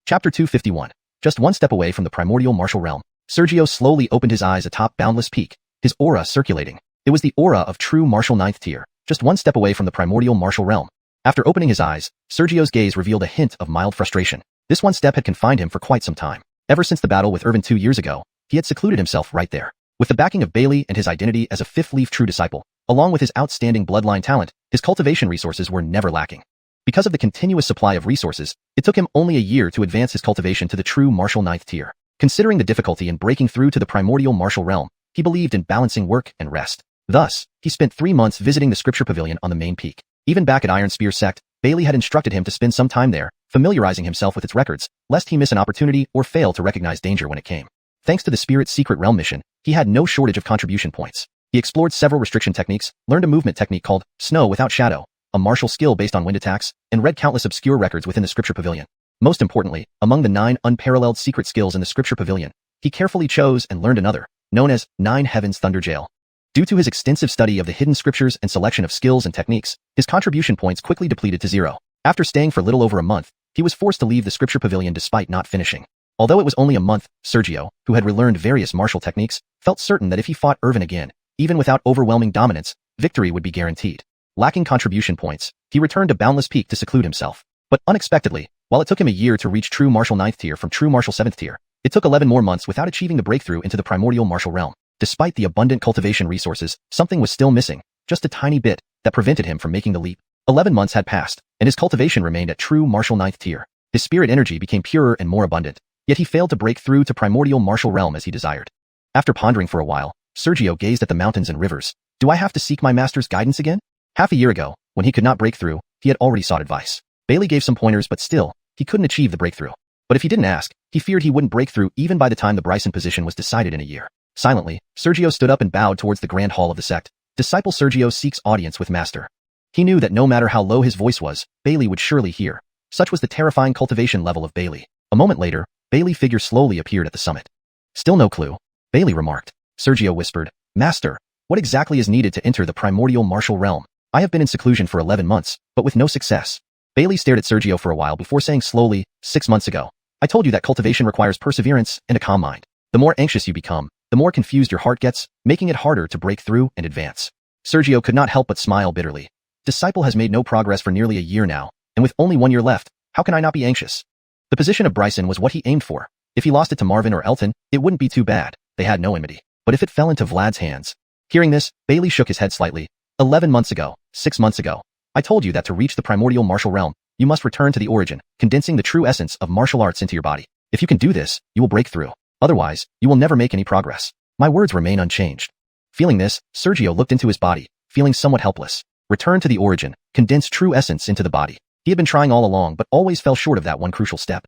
Chapter 251. Just one step away from the primordial martial realm, Sergio slowly opened his eyes atop boundless peak, his aura circulating. It was the aura of true martial 9th tier, just one step away from the primordial martial realm. After opening his eyes, Sergio's gaze revealed a hint of mild frustration. This one step had confined him for quite some time. Ever since the battle with Irvin 2 years ago, he had secluded himself right there. With the backing of Bailey and his identity as a fifth leaf true disciple, along with his outstanding bloodline talent, his cultivation resources were never lacking. Because of the continuous supply of resources, it took him only a year to advance his cultivation to the true martial 9th tier. Considering the difficulty in breaking through to the primordial martial realm, he believed in balancing work and rest. Thus, he spent 3 months visiting the scripture pavilion on the main peak. Even back at Iron Spear Sect, Bailey had instructed him to spend some time there, familiarizing himself with its records, lest he miss an opportunity or fail to recognize danger when it came. Thanks to the Spirit's secret realm mission, he had no shortage of contribution points. He explored several restriction techniques, learned a movement technique called Snow Without Shadow, a martial skill based on wind attacks, and read countless obscure records within the scripture pavilion. Most importantly, among the 9 unparalleled secret skills in the scripture pavilion, he carefully chose and learned another, known as 9 Heavens Thunder Jail. Due to his extensive study of the hidden scriptures and selection of skills and techniques, his contribution points quickly depleted to 0. After staying for little over a month, he was forced to leave the scripture pavilion despite not finishing. Although it was only a month, Sergio, who had relearned various martial techniques, felt certain that if he fought Irvin again, even without overwhelming dominance, victory would be guaranteed. Lacking contribution points, he returned to Boundless Peak to seclude himself. But unexpectedly, while it took him a year to reach true martial 9th tier from true martial 7th tier, it took 11 more months without achieving the breakthrough into the primordial martial realm. Despite the abundant cultivation resources, something was still missing, just a tiny bit, that prevented him from making the leap. 11 months had passed, and his cultivation remained at true martial 9th tier. His spirit energy became purer and more abundant, yet he failed to break through to primordial martial realm as he desired. After pondering for a while, Sergio gazed at the mountains and rivers. Do I have to seek my master's guidance again? Half a year ago, when he could not break through, he had already sought advice. Bailey gave some pointers, but still, he couldn't achieve the breakthrough. But if he didn't ask, he feared he wouldn't break through even by the time the Bryson position was decided in a year. Silently, Sergio stood up and bowed towards the grand hall of the sect. Disciple Sergio seeks audience with master. He knew that no matter how low his voice was, Bailey would surely hear. Such was the terrifying cultivation level of Bailey. A moment later, Bailey's figure slowly appeared at the summit. Still no clue, Bailey remarked. Sergio whispered, Master, what exactly is needed to enter the primordial martial realm? I have been in seclusion for 11 months, but with no success. Bailey stared at Sergio for a while before saying slowly, 6 months ago. I told you that cultivation requires perseverance and a calm mind. The more anxious you become, the more confused your heart gets, making it harder to break through and advance. Sergio could not help but smile bitterly. Disciple has made no progress for nearly a year now, and with only 1 year left, how can I not be anxious? The position of Bryson was what he aimed for. If he lost it to Marvin or Elton, it wouldn't be too bad. They had no enmity. But if it fell into Vlad's hands... Hearing this, Bailey shook his head slightly. 11 months ago, 6 months ago, I told you that to reach the primordial martial realm, you must return to the origin, condensing the true essence of martial arts into your body. If you can do this, you will break through. Otherwise, you will never make any progress. My words remain unchanged. Feeling this, Sergio looked into his body, feeling somewhat helpless. Return to the origin, condense true essence into the body. He had been trying all along but always fell short of that one crucial step.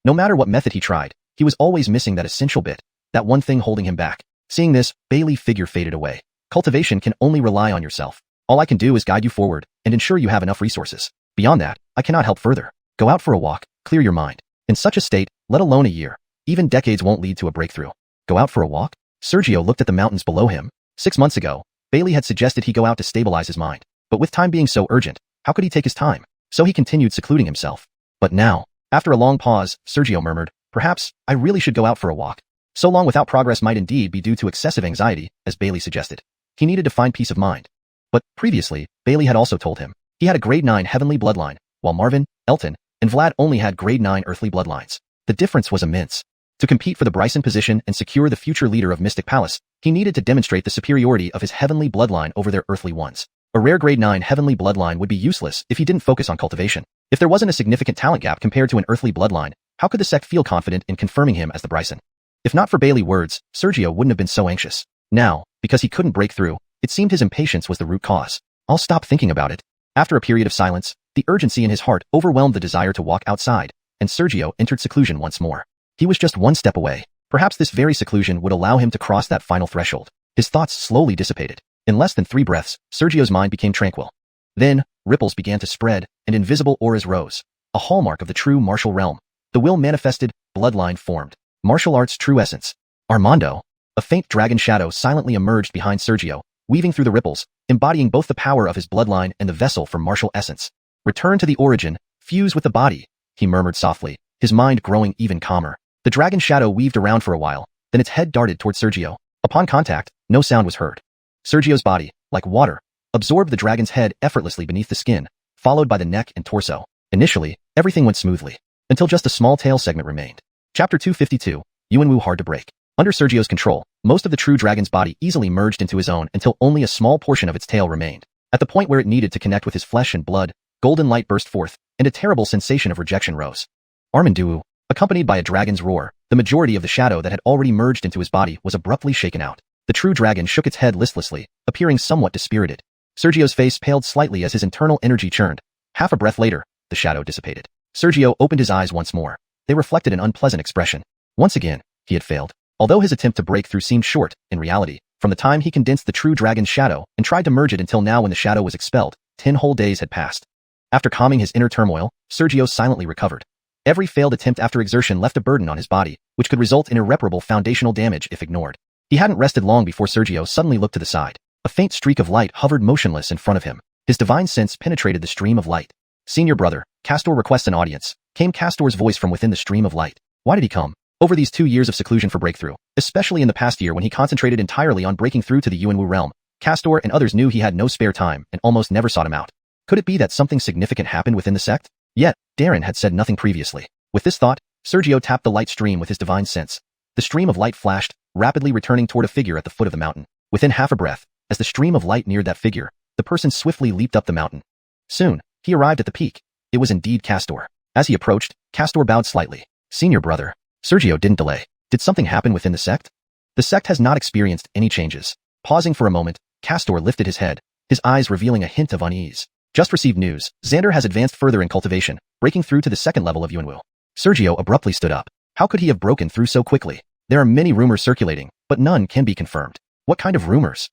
No matter what method he tried, he was always missing that essential bit, that one thing holding him back. Seeing this, Bailey's figure faded away. Cultivation can only rely on yourself. All I can do is guide you forward and ensure you have enough resources. Beyond that, I cannot help further. Go out for a walk, clear your mind. In such a state, let alone a year, even decades won't lead to a breakthrough. Go out for a walk? Sergio looked at the mountains below him. 6 months ago, Bailey had suggested he go out to stabilize his mind. But with time being so urgent, how could he take his time? So he continued secluding himself. But now, after a long pause, Sergio murmured, perhaps, I really should go out for a walk. So long without progress might indeed be due to excessive anxiety, as Bailey suggested. He needed to find peace of mind. But, previously, Bailey had also told him, he had a grade 9 heavenly bloodline, while Marvin, Elton, and Vlad only had grade 9 earthly bloodlines. The difference was immense. To compete for the Bryson position and secure the future leader of Mystic Palace, he needed to demonstrate the superiority of his heavenly bloodline over their earthly ones. A rare grade 9 heavenly bloodline would be useless if he didn't focus on cultivation. If there wasn't a significant talent gap compared to an earthly bloodline, how could the sect feel confident in confirming him as the Bryson? If not for Bailey's words, Sergio wouldn't have been so anxious. Now, because he couldn't break through, it seemed his impatience was the root cause. I'll stop thinking about it. After a period of silence, the urgency in his heart overwhelmed the desire to walk outside, and Sergio entered seclusion once more. He was just one step away. Perhaps this very seclusion would allow him to cross that final threshold. His thoughts slowly dissipated. In less than 3 breaths, Sergio's mind became tranquil. Then, ripples began to spread, and invisible auras rose. A hallmark of the true martial realm. The will manifested, bloodline formed. Martial arts true essence. Armando. A faint dragon shadow silently emerged behind Sergio, weaving through the ripples, embodying both the power of his bloodline and the vessel for martial essence. Return to the origin, fuse with the body, he murmured softly, his mind growing even calmer. The dragon shadow weaved around for a while, then its head darted toward Sergio. Upon contact, no sound was heard. Sergio's body, like water, absorbed the dragon's head effortlessly beneath the skin, followed by the neck and torso. Initially, everything went smoothly, until just a small tail segment remained. Chapter 252, Yuanwu hard to break. Under Sergio's control, most of the true dragon's body easily merged into his own until only a small portion of its tail remained. At the point where it needed to connect with his flesh and blood, golden light burst forth, and a terrible sensation of rejection rose. Armandu, accompanied by a dragon's roar, the majority of the shadow that had already merged into his body was abruptly shaken out. The true dragon shook its head listlessly, appearing somewhat dispirited. Sergio's face paled slightly as his internal energy churned. Half a breath later, the shadow dissipated. Sergio opened his eyes once more. They reflected an unpleasant expression. Once again, he had failed. Although his attempt to break through seemed short, in reality, from the time he condensed the true dragon's shadow and tried to merge it until now when the shadow was expelled, 10 whole days had passed. After calming his inner turmoil, Sergio silently recovered. Every failed attempt after exertion left a burden on his body, which could result in irreparable foundational damage if ignored. He hadn't rested long before Sergio suddenly looked to the side. A faint streak of light hovered motionless in front of him. His divine sense penetrated the stream of light. Senior brother, Castor requests an audience, came Castor's voice from within the stream of light. Why did he come? Over these 2 years of seclusion for breakthrough, especially in the past year when he concentrated entirely on breaking through to the Yuanwu realm, Castor and others knew he had no spare time and almost never sought him out. Could it be that something significant happened within the sect? Yet, Darren had said nothing previously. With this thought, Sergio tapped the light stream with his divine sense. The stream of light flashed, rapidly returning toward a figure at the foot of the mountain. Within half a breath, as the stream of light neared that figure, the person swiftly leaped up the mountain. Soon, he arrived at the peak. It was indeed Castor. As he approached, Castor bowed slightly. Senior brother. Sergio didn't delay. Did something happen within the sect? The sect has not experienced any changes. Pausing for a moment, Castor lifted his head, his eyes revealing a hint of unease. Just received news. Xander has advanced further in cultivation, breaking through to the second level of Yuanwu. Sergio abruptly stood up. How could he have broken through so quickly? There are many rumors circulating, but none can be confirmed. What kind of rumors?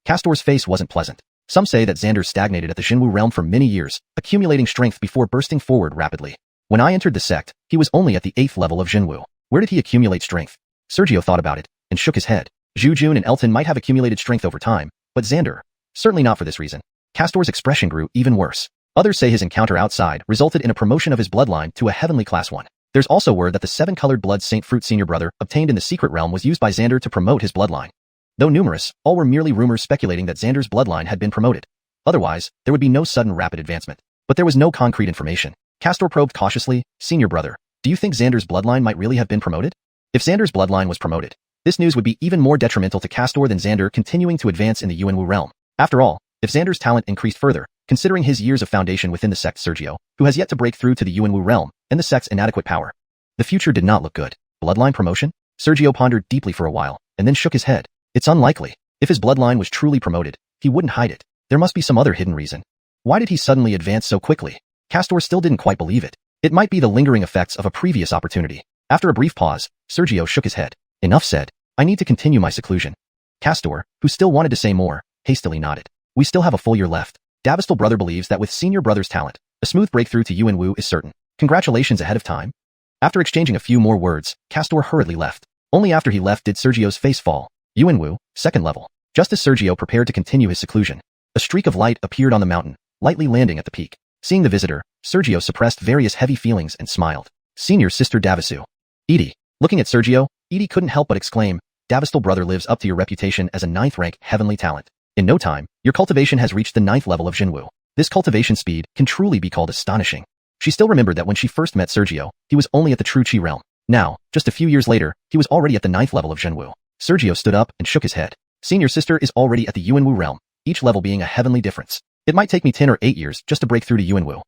Castor's face wasn't pleasant. Some say that Xander stagnated at the Xinwu realm for many years, accumulating strength before bursting forward rapidly. When I entered the sect, he was only at the 8th level of Xinwu. Where did he accumulate strength? Sergio thought about it, and shook his head. Zhu Jun and Elton might have accumulated strength over time, but Xander, certainly not for this reason. Castor's expression grew even worse. Others say his encounter outside resulted in a promotion of his bloodline to a heavenly class 1. There's also word that the 7-colored blood Saint Fruit senior brother obtained in the secret realm was used by Xander to promote his bloodline. Though numerous, all were merely rumors speculating that Xander's bloodline had been promoted. Otherwise, there would be no sudden rapid advancement. But there was no concrete information. Castor probed cautiously, Senior brother, do you think Xander's bloodline might really have been promoted? If Xander's bloodline was promoted, this news would be even more detrimental to Castor than Xander continuing to advance in the Yuanwu realm. After all, if Xander's talent increased further, considering his years of foundation within the sect Sergio, who has yet to break through to the Yuanwu realm, and the sect's inadequate power, the future did not look good. Bloodline promotion? Sergio pondered deeply for a while, and then shook his head. It's unlikely. If his bloodline was truly promoted, he wouldn't hide it. There must be some other hidden reason. Why did he suddenly advance so quickly? Castor still didn't quite believe it. It might be the lingering effects of a previous opportunity. After a brief pause, Sergio shook his head. Enough said. I need to continue my seclusion. Castor, who still wanted to say more, hastily nodded. We still have a full year left. Davistal brother believes that with senior brother's talent, a smooth breakthrough to Yuanwu is certain. Congratulations ahead of time. After exchanging a few more words, Castor hurriedly left. Only after he left did Sergio's face fall. Yuanwu, second level. Just as Sergio prepared to continue his seclusion, a streak of light appeared on the mountain, lightly landing at the peak. Seeing the visitor, Sergio suppressed various heavy feelings and smiled. Senior sister Davisu. Edie. Looking at Sergio, Edie couldn't help but exclaim, Davistal brother lives up to your reputation as a 9th rank heavenly talent. In no time, your cultivation has reached the 9th level of Xinwu. This cultivation speed can truly be called astonishing. She still remembered that when she first met Sergio, he was only at the true Qi realm. Now, just a few years later, he was already at the 9th level of Xinwu. Sergio stood up and shook his head. Senior sister is already at the Yuanwu realm, each level being a heavenly difference. It might take me 10 or 8 years just to break through to Yuanwu.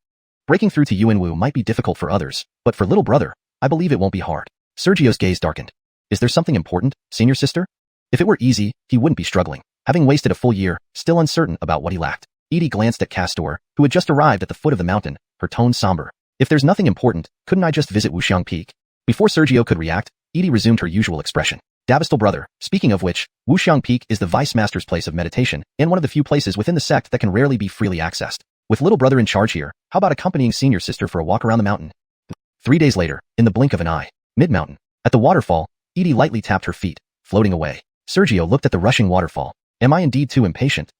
Breaking through to Yuanwu might be difficult for others, but for little brother, I believe it won't be hard. Sergio's gaze darkened. Is there something important, senior sister? If it were easy, he wouldn't be struggling, having wasted a full year, still uncertain about what he lacked. Edie glanced at Castor, who had just arrived at the foot of the mountain, her tone somber. If there's nothing important, couldn't I just visit Wuxiang Peak? Before Sergio could react, Edie resumed her usual expression. Davistal brother, speaking of which, Wuxiang Peak is the Vice Master's place of meditation, and one of the few places within the sect that can rarely be freely accessed. With little brother in charge here, how about accompanying senior sister for a walk around the mountain? 3 days later, in the blink of an eye, mid-mountain, at the waterfall, Edie lightly tapped her feet, floating away. Sergio looked at the rushing waterfall. Am I indeed too impatient?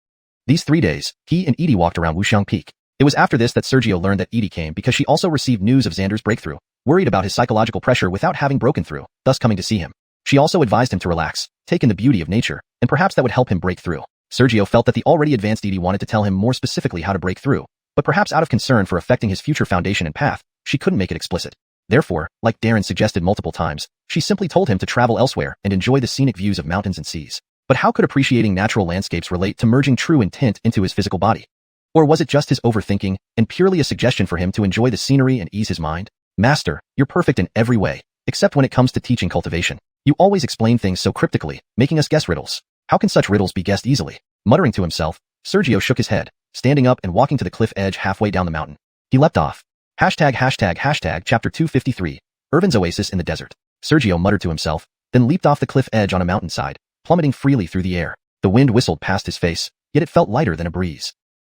These 3 days, he and Edie walked around Wuxiang Peak. It was after this that Sergio learned that Edie came because she also received news of Xander's breakthrough, worried about his psychological pressure without having broken through, thus coming to see him. She also advised him to relax, take in the beauty of nature, and perhaps that would help him break through. Sergio felt that the already advanced Edie wanted to tell him more specifically how to break through, but perhaps out of concern for affecting his future foundation and path, she couldn't make it explicit. Therefore, like Darren suggested multiple times, she simply told him to travel elsewhere and enjoy the scenic views of mountains and seas. But how could appreciating natural landscapes relate to merging true intent into his physical body? Or was it just his overthinking and purely a suggestion for him to enjoy the scenery and ease his mind? Master, you're perfect in every way, except when it comes to teaching cultivation. You always explain things so cryptically, making us guess riddles. How can such riddles be guessed easily? Muttering to himself, Sergio shook his head, standing up and walking to the cliff edge halfway down the mountain. He leapt off. Chapter 253, Irvin's Oasis in the Desert. Sergio muttered to himself, then leaped off the cliff edge on a mountainside, plummeting freely through the air. The wind whistled past his face, yet it felt lighter than a breeze.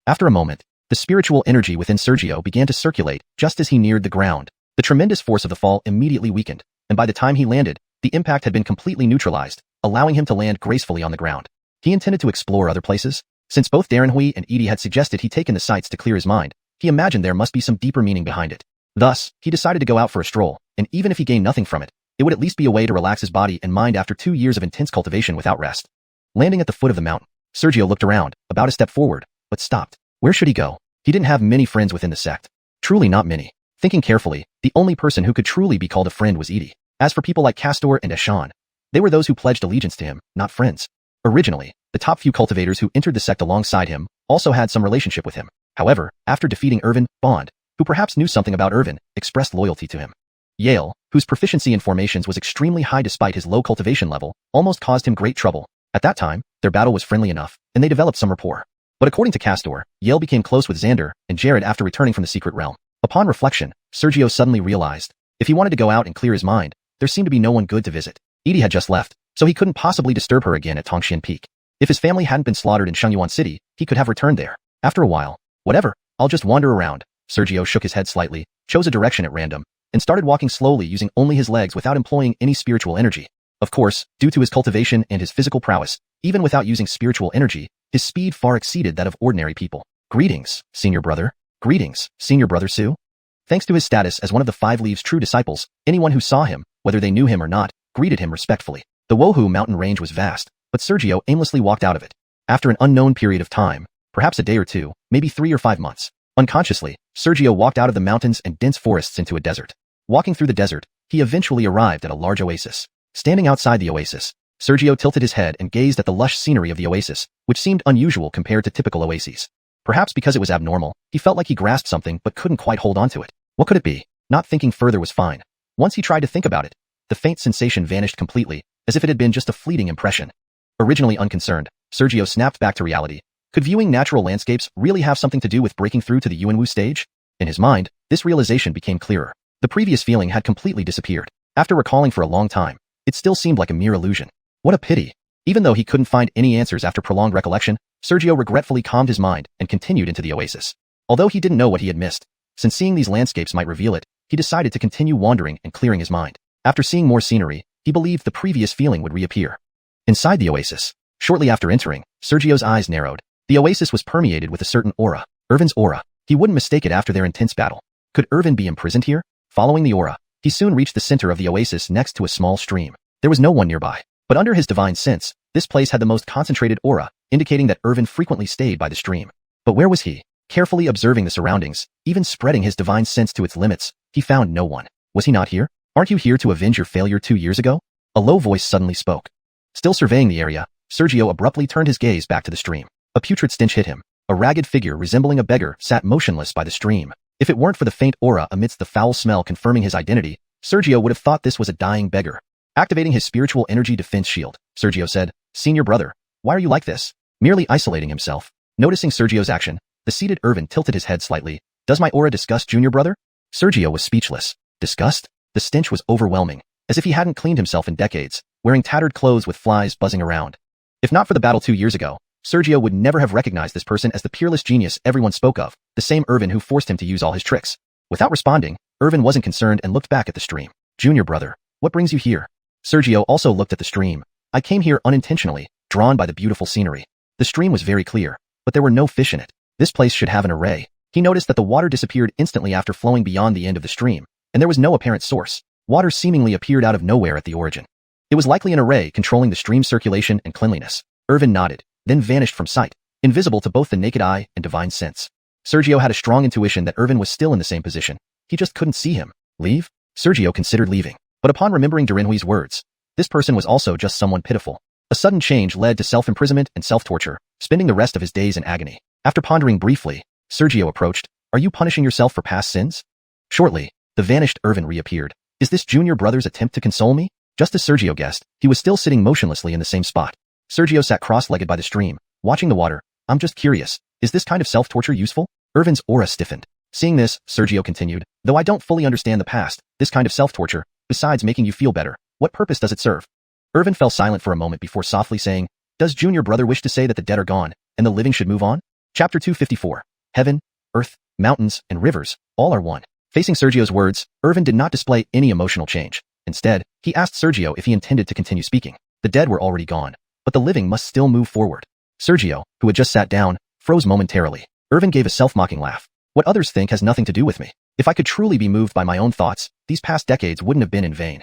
After a moment, the spiritual energy within Sergio began to circulate just as he neared the ground. The tremendous force of the fall immediately weakened, and by the time he landed, the impact had been completely neutralized, allowing him to land gracefully on the ground. He intended to explore other places. Since both Darren Hui and Edie had suggested he take in the sights to clear his mind, he imagined there must be some deeper meaning behind it. Thus, he decided to go out for a stroll, and even if he gained nothing from it, it would at least be a way to relax his body and mind after 2 years of intense cultivation without rest. Landing at the foot of the mountain, Sergio looked around, about to step forward, but stopped. Where should he go? He didn't have many friends within the sect. Truly not many. Thinking carefully, the only person who could truly be called a friend was Edie. As for people like Castor and Eshan, they were those who pledged allegiance to him, not friends. Originally, the top few cultivators who entered the sect alongside him also had some relationship with him. However, after defeating Irvin, Bond, who perhaps knew something about Irvin, expressed loyalty to him. Yale, whose proficiency in formations was extremely high despite his low cultivation level, almost caused him great trouble. At that time, their battle was friendly enough, and they developed some rapport. But according to Castor, Yale became close with Xander and Jared after returning from the secret realm. Upon reflection, Sergio suddenly realized, if he wanted to go out and clear his mind, there seemed to be no one good to visit. Edie had just left, so he couldn't possibly disturb her again at Tongshan Peak. If his family hadn't been slaughtered in Shengyuan City, he could have returned there. After a while, whatever, I'll just wander around. Sergio shook his head slightly, chose a direction at random, and started walking slowly using only his legs without employing any spiritual energy. Of course, due to his cultivation and his physical prowess, even without using spiritual energy, his speed far exceeded that of ordinary people. Greetings, senior brother. Greetings, senior brother Su. Thanks to his status as one of the 5 Leaves' true disciples, anyone who saw him, whether they knew him or not, greeted him respectfully. The Wohu mountain range was vast, but Sergio aimlessly walked out of it. After an unknown period of time, perhaps a day or 2, maybe 3 or 5 months, unconsciously, Sergio walked out of the mountains and dense forests into a desert. Walking through the desert, he eventually arrived at a large oasis. Standing outside the oasis, Sergio tilted his head and gazed at the lush scenery of the oasis, which seemed unusual compared to typical oases. Perhaps because it was abnormal, he felt like he grasped something but couldn't quite hold on to it. What could it be? Not thinking further was fine. Once he tried to think about it, the faint sensation vanished completely, as if it had been just a fleeting impression. Originally unconcerned, Sergio snapped back to reality. Could viewing natural landscapes really have something to do with breaking through to the Yuanwu stage? In his mind, this realization became clearer. The previous feeling had completely disappeared. After recalling for a long time, it still seemed like a mere illusion. What a pity. Even though he couldn't find any answers after prolonged recollection, Sergio regretfully calmed his mind and continued into the oasis. Although he didn't know what he had missed, since seeing these landscapes might reveal it, he decided to continue wandering and clearing his mind. After seeing more scenery, he believed the previous feeling would reappear. Inside the oasis, shortly after entering, Sergio's eyes narrowed. The oasis was permeated with a certain aura, Irvin's aura. He wouldn't mistake it after their intense battle. Could Irvin be imprisoned here? Following the aura, he soon reached the center of the oasis next to a small stream. There was no one nearby, but under his divine sense, this place had the most concentrated aura, indicating that Irvin frequently stayed by the stream. But where was he? Carefully observing the surroundings, even spreading his divine sense to its limits, he found no one. Was he not here? Aren't you here to avenge your failure 2 years ago? A low voice suddenly spoke. Still surveying the area, Sergio abruptly turned his gaze back to the stream. A putrid stench hit him. A ragged figure resembling a beggar sat motionless by the stream. If it weren't for the faint aura amidst the foul smell confirming his identity, Sergio would have thought this was a dying beggar. Activating his spiritual energy defense shield, Sergio said, "Senior brother, why are you like this?" Merely isolating himself. Noticing Sergio's action, the seated Irvin tilted his head slightly. "Does my aura disgust junior brother?" Sergio was speechless. Disgust? The stench was overwhelming, as if he hadn't cleaned himself in decades, wearing tattered clothes with flies buzzing around. If not for the battle 2 years ago, Sergio would never have recognized this person as the peerless genius everyone spoke of, the same Irvin who forced him to use all his tricks. Without responding, Irvin wasn't concerned and looked back at the stream. "Junior brother, what brings you here?" Sergio also looked at the stream. "I came here unintentionally, drawn by the beautiful scenery." The stream was very clear. but there were no fish in it. This place should have an array. He noticed that the water disappeared instantly after flowing beyond the end of the stream, and there was no apparent source. Water seemingly appeared out of nowhere at the origin. It was likely an array controlling the stream's circulation and cleanliness. Irvin nodded, then vanished from sight, invisible to both the naked eye and divine sense. Sergio had a strong intuition that Irvin was still in the same position. He just couldn't see him. Leave? Sergio considered leaving, but upon remembering Durinhui's words, this person was also just someone pitiful. A sudden change led to self-imprisonment and self-torture, spending the rest of his days in agony. After pondering briefly, Sergio approached. Are you punishing yourself for past sins? Shortly, the vanished Irvin reappeared. Is this junior brother's attempt to console me? Just as Sergio guessed, he was still sitting motionlessly in the same spot. Sergio sat cross-legged by the stream, watching the water. I'm just curious, is this kind of self-torture useful? Irvin's aura stiffened. Seeing this, Sergio continued, though I don't fully understand the past, this kind of self-torture, besides making you feel better, what purpose does it serve? Irvin fell silent for a moment before softly saying, does junior brother wish to say that the dead are gone, and the living should move on? Chapter 254. Heaven, earth, mountains, and rivers, all are one. Facing Sergio's words, Irvin did not display any emotional change. Instead, he asked Sergio if he intended to continue speaking. The dead were already gone, but the living must still move forward. Sergio, who had just sat down, froze momentarily. Irvin gave a self-mocking laugh. What others think has nothing to do with me. If I could truly be moved by my own thoughts, these past decades wouldn't have been in vain.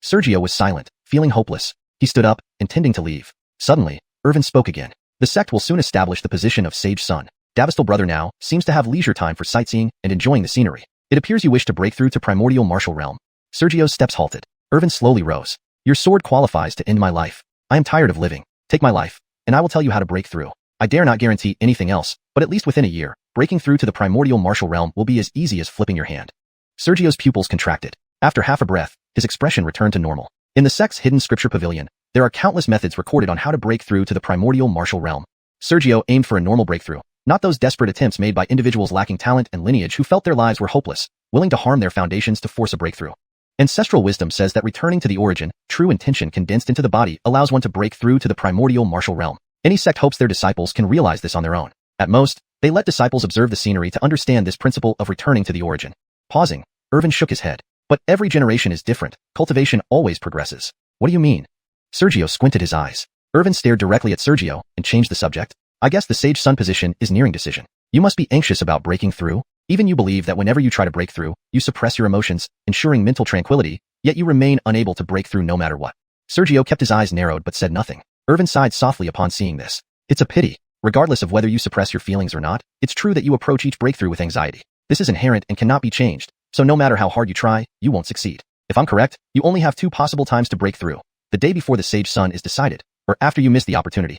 Sergio was silent, feeling hopeless. He stood up, intending to leave. Suddenly, Irvin spoke again. The sect will soon establish the position of sage son. Davistal brother now seems to have leisure time for sightseeing and enjoying the scenery. It appears you wish to break through to primordial martial realm. Sergio's steps halted. Irvin slowly rose. Your sword qualifies to end my life. I am tired of living. Take my life, and I will tell you how to break through. I dare not guarantee anything else, but at least within a year, breaking through to the primordial martial realm will be as easy as flipping your hand. Sergio's pupils contracted. After half a breath, his expression returned to normal. In the sect's hidden scripture pavilion, there are countless methods recorded on how to break through to the primordial martial realm. Sergio aimed for a normal breakthrough, not those desperate attempts made by individuals lacking talent and lineage who felt their lives were hopeless, willing to harm their foundations to force a breakthrough. Ancestral wisdom says that returning to the origin, true intention condensed into the body allows one to break through to the primordial martial realm. Any sect hopes their disciples can realize this on their own. At most, they let disciples observe the scenery to understand this principle of returning to the origin. Pausing, Irvin shook his head. But every generation is different. Cultivation always progresses. What do you mean? Sergio squinted his eyes. Irvin stared directly at Sergio and changed the subject. I guess the sage son position is nearing decision. You must be anxious about breaking through. Even you believe that whenever you try to break through, you suppress your emotions, ensuring mental tranquility, yet you remain unable to break through no matter what. Sergio kept his eyes narrowed but said nothing. Irvin sighed softly upon seeing this. It's a pity. Regardless of whether you suppress your feelings or not, it's true that you approach each breakthrough with anxiety. This is inherent and cannot be changed, so no matter how hard you try, you won't succeed. If I'm correct, you only have two possible times to break through. The day before the sage son is decided, or after you miss the opportunity.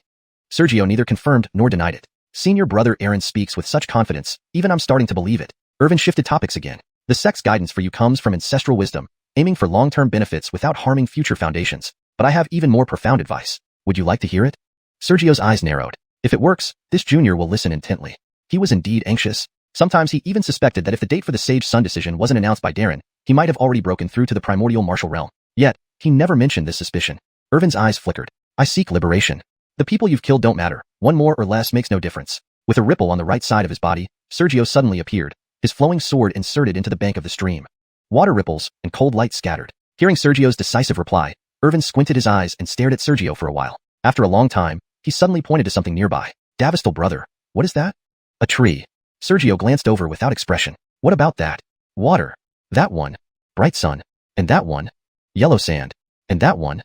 Sergio neither confirmed nor denied it. Senior brother Aaron speaks with such confidence, even I'm starting to believe it. Irvin shifted topics again. The sect's guidance for you comes from ancestral wisdom, aiming for long-term benefits without harming future foundations. But I have even more profound advice. Would you like to hear it? Sergio's eyes narrowed. If it works, this junior will listen intently. He was indeed anxious. Sometimes he even suspected that if the date for the sage son decision wasn't announced by Darren, he might have already broken through to the primordial martial realm. Yet, he never mentioned this suspicion. Irvin's eyes flickered. I seek liberation. The people you've killed don't matter. One more or less makes no difference. With a ripple on the right side of his body, Sergio suddenly appeared, his flowing sword inserted into the bank of the stream. Water ripples and cold light scattered. Hearing Sergio's decisive reply, Irvin squinted his eyes and stared at Sergio for a while. After a long time, he suddenly pointed to something nearby. Davistal brother, what is that? A tree. Sergio glanced over without expression. What about that? Water. That one. Bright sun. And that one. Yellow sand. And that one.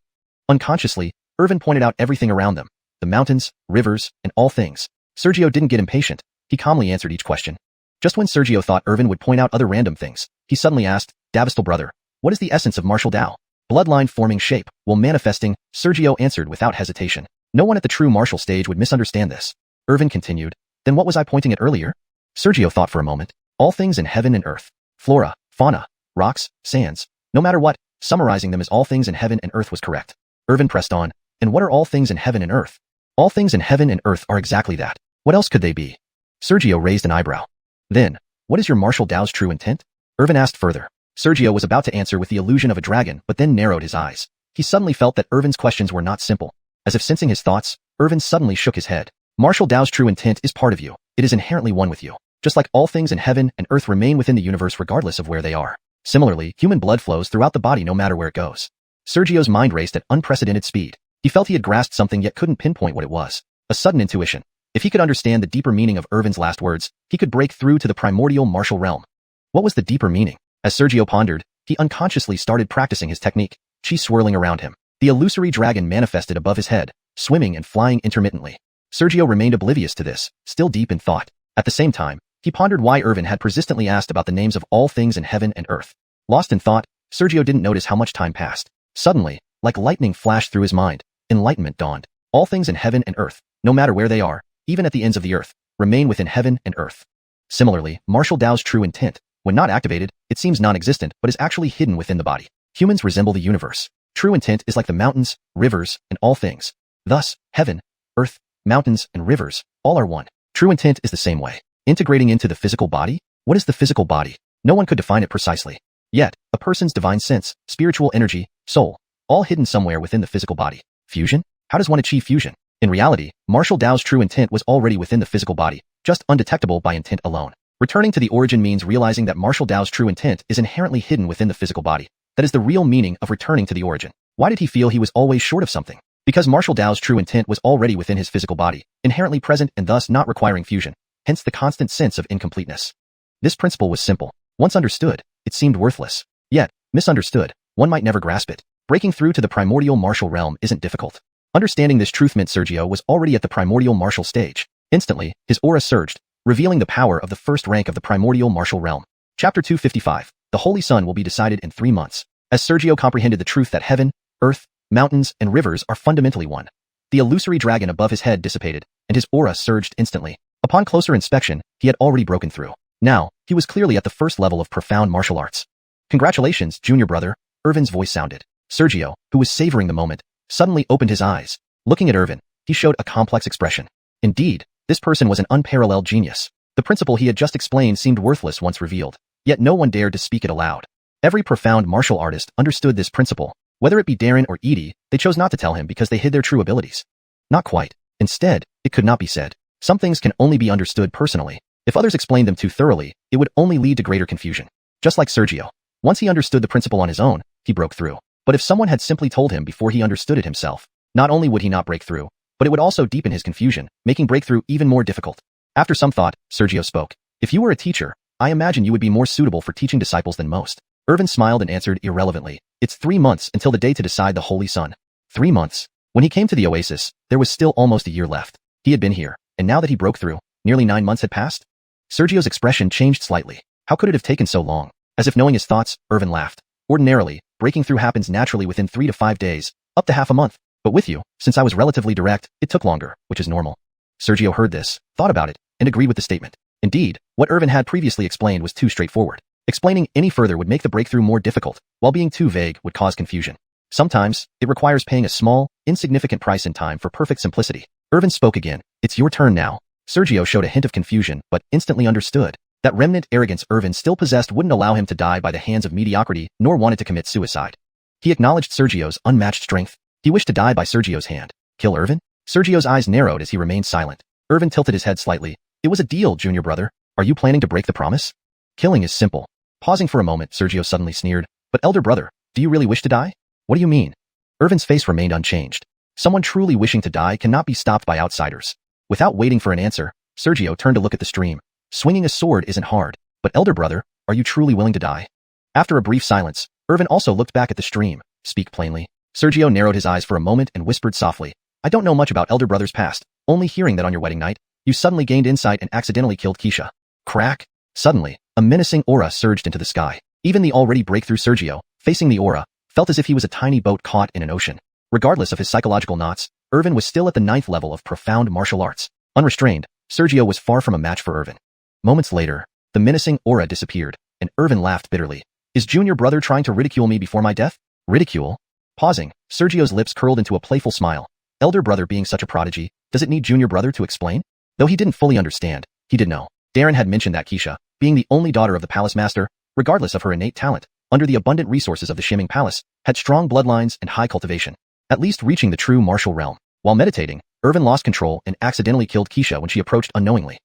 Unconsciously, Irvin pointed out everything around them. The mountains, rivers, and all things. Sergio didn't get impatient. He calmly answered each question. Just when Sergio thought Irvin would point out other random things, he suddenly asked, Davistal brother, what is the essence of martial Tao? Bloodline forming shape, while manifesting, Sergio answered without hesitation. No one at the true martial stage would misunderstand this. Irvin continued, then what was I pointing at earlier? Sergio thought for a moment. All things in heaven and earth. Flora, fauna, rocks, sands. No matter what, summarizing them as all things in heaven and earth was correct. Irvin pressed on. And what are all things in heaven and earth? All things in heaven and earth are exactly that. What else could they be? Sergio raised an eyebrow. Then, what is your martial Tao's true intent? Irvin asked further. Sergio was about to answer with the illusion of a dragon, but then narrowed his eyes. He suddenly felt that Irvin's questions were not simple. As if sensing his thoughts, Irvin suddenly shook his head. Martial Tao's true intent is part of you. It is inherently one with you. Just like all things in heaven and earth remain within the universe regardless of where they are. Similarly, human blood flows throughout the body no matter where it goes. Sergio's mind raced at unprecedented speed. He felt he had grasped something yet couldn't pinpoint what it was. A sudden intuition. If he could understand the deeper meaning of Irvin's last words, he could break through to the primordial martial realm. What was the deeper meaning? As Sergio pondered, he unconsciously started practicing his technique, chi swirling around him. The illusory dragon manifested above his head, swimming and flying intermittently. Sergio remained oblivious to this, still deep in thought. At the same time, he pondered why Irvin had persistently asked about the names of all things in heaven and earth. Lost in thought, Sergio didn't notice how much time passed. Suddenly, like lightning flashed through his mind, enlightenment dawned. All things in heaven and earth, no matter where they are, even at the ends of the earth, remain within heaven and earth. Similarly, martial Dao's true intent, when not activated, it seems non-existent but is actually hidden within the body. Humans resemble the universe. True intent is like the mountains, rivers, and all things. Thus, heaven, earth, mountains, and rivers, all are one. True intent is the same way. Integrating into the physical body? What is the physical body? No one could define it precisely. Yet, a person's divine sense, spiritual energy, soul, all hidden somewhere within the physical body. Fusion? How does one achieve fusion? In reality, martial Dao's true intent was already within the physical body, just undetectable by intent alone. Returning to the origin means realizing that martial Dao's true intent is inherently hidden within the physical body. That is the real meaning of returning to the origin. Why did he feel he was always short of something? Because martial Dao's true intent was already within his physical body, inherently present and thus not requiring fusion, hence the constant sense of incompleteness. This principle was simple. Once understood, it seemed worthless. Yet, misunderstood, one might never grasp it. Breaking through to the primordial martial realm isn't difficult. Understanding this truth meant Sergio was already at the primordial martial stage. Instantly, his aura surged, revealing the power of the first rank of the primordial martial realm. Chapter 255. The Holy Sun will be decided in 3 months. As Sergio comprehended the truth that heaven, earth, mountains, and rivers are fundamentally one, the illusory dragon above his head dissipated, and his aura surged instantly. Upon closer inspection, he had already broken through. Now, he was clearly at the first level of profound martial arts. Congratulations, junior brother, Irvin's voice sounded. Sergio, who was savoring the moment, suddenly opened his eyes. Looking at Irvin, he showed a complex expression. Indeed, this person was an unparalleled genius. The principle he had just explained seemed worthless once revealed, yet no one dared to speak it aloud. Every profound martial artist understood this principle. Whether it be Darren or Edie, they chose not to tell him because they hid their true abilities. Not quite. Instead, it could not be said. Some things can only be understood personally. If others explained them too thoroughly, it would only lead to greater confusion. Just like Sergio. Once he understood the principle on his own, he broke through. But if someone had simply told him before he understood it himself, not only would he not break through, but it would also deepen his confusion, making breakthrough even more difficult. After some thought, Sergio spoke. If you were a teacher, I imagine you would be more suitable for teaching disciples than most. Irvin smiled and answered irrelevantly. It's 3 months until the day to decide the Holy Sun. 3 months. When he came to the oasis, there was still almost a year left. He had been here, and now that he broke through, nearly 9 months had passed. Sergio's expression changed slightly. How could it have taken so long? As if knowing his thoughts, Irvin laughed. Ordinarily, breaking through happens naturally within 3 to 5 days, up to half a month. But with you, since I was relatively direct, it took longer, which is normal. Sergio heard this, thought about it, and agreed with the statement. Indeed, what Irvin had previously explained was too straightforward. Explaining any further would make the breakthrough more difficult, while being too vague would cause confusion. Sometimes, it requires paying a small, insignificant price in time for perfect simplicity. Irvin spoke again. It's your turn now. Sergio showed a hint of confusion, but instantly understood. That remnant arrogance Irvin still possessed wouldn't allow him to die by the hands of mediocrity, nor wanted to commit suicide. He acknowledged Sergio's unmatched strength. He wished to die by Sergio's hand. Kill Irvin? Sergio's eyes narrowed as he remained silent. Irvin tilted his head slightly. It was a deal, junior brother. Are you planning to break the promise? Killing is simple. Pausing for a moment, Sergio suddenly sneered. But elder brother, do you really wish to die? What do you mean? Irvin's face remained unchanged. Someone truly wishing to die cannot be stopped by outsiders. Without waiting for an answer, Sergio turned to look at the stream. Swinging a sword isn't hard. But elder brother, are you truly willing to die? After a brief silence, Irvin also looked back at the stream. Speak plainly. Sergio narrowed his eyes for a moment and whispered softly. I don't know much about elder brother's past, only hearing that on your wedding night, you suddenly gained insight and accidentally killed Xianxia. Crack. Suddenly, a menacing aura surged into the sky. Even the already breakthrough Sergio, facing the aura, felt as if he was a tiny boat caught in an ocean. Regardless of his psychological knots, Irvin was still at the 9th level of profound martial arts. Unrestrained, Sergio was far from a match for Irvin. Moments later, the menacing aura disappeared, and Irvin laughed bitterly. Is junior brother trying to ridicule me before my death? Ridicule? Pausing, Sergio's lips curled into a playful smile. Elder brother being such a prodigy, does it need junior brother to explain? Though he didn't fully understand, he did know. Darren had mentioned that Xianxia, being the only daughter of the palace master, regardless of her innate talent, under the abundant resources of the Shimming Palace, had strong bloodlines and high cultivation, at least reaching the true martial realm. While meditating, Irvin lost control and accidentally killed Xianxia when she approached unknowingly.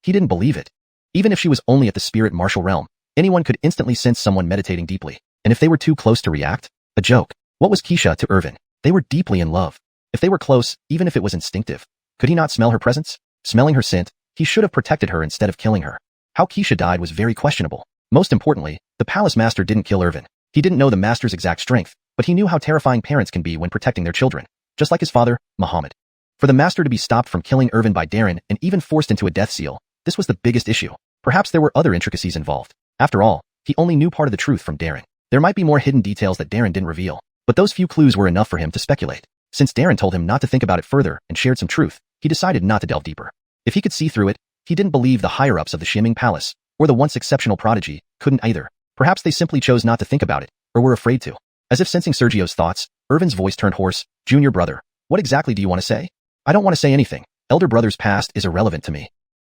He didn't believe it. Even if she was only at the spirit martial realm, anyone could instantly sense someone meditating deeply. And if they were too close to react? A joke. What was Xianxia to Irvin? They were deeply in love. If they were close, even if it was instinctive, could he not smell her presence? Smelling her scent, he should have protected her instead of killing her. How Xianxia died was very questionable. Most importantly, the palace master didn't kill Irvin. He didn't know the master's exact strength, but he knew how terrifying parents can be when protecting their children, just like his father, Muhammad. For the master to be stopped from killing Irvin by Darren and even forced into a death seal, this was the biggest issue. Perhaps there were other intricacies involved. After all, he only knew part of the truth from Darren. There might be more hidden details that Darren didn't reveal, but those few clues were enough for him to speculate. Since Darren told him not to think about it further and shared some truth, he decided not to delve deeper. If he could see through it, he didn't believe the higher-ups of the Xianming Palace, or the once exceptional prodigy, couldn't either. Perhaps they simply chose not to think about it, or were afraid to. As if sensing Sergio's thoughts, Irvin's voice turned hoarse. Junior brother, what exactly do you want to say? I don't want to say anything. Elder brother's past is irrelevant to me.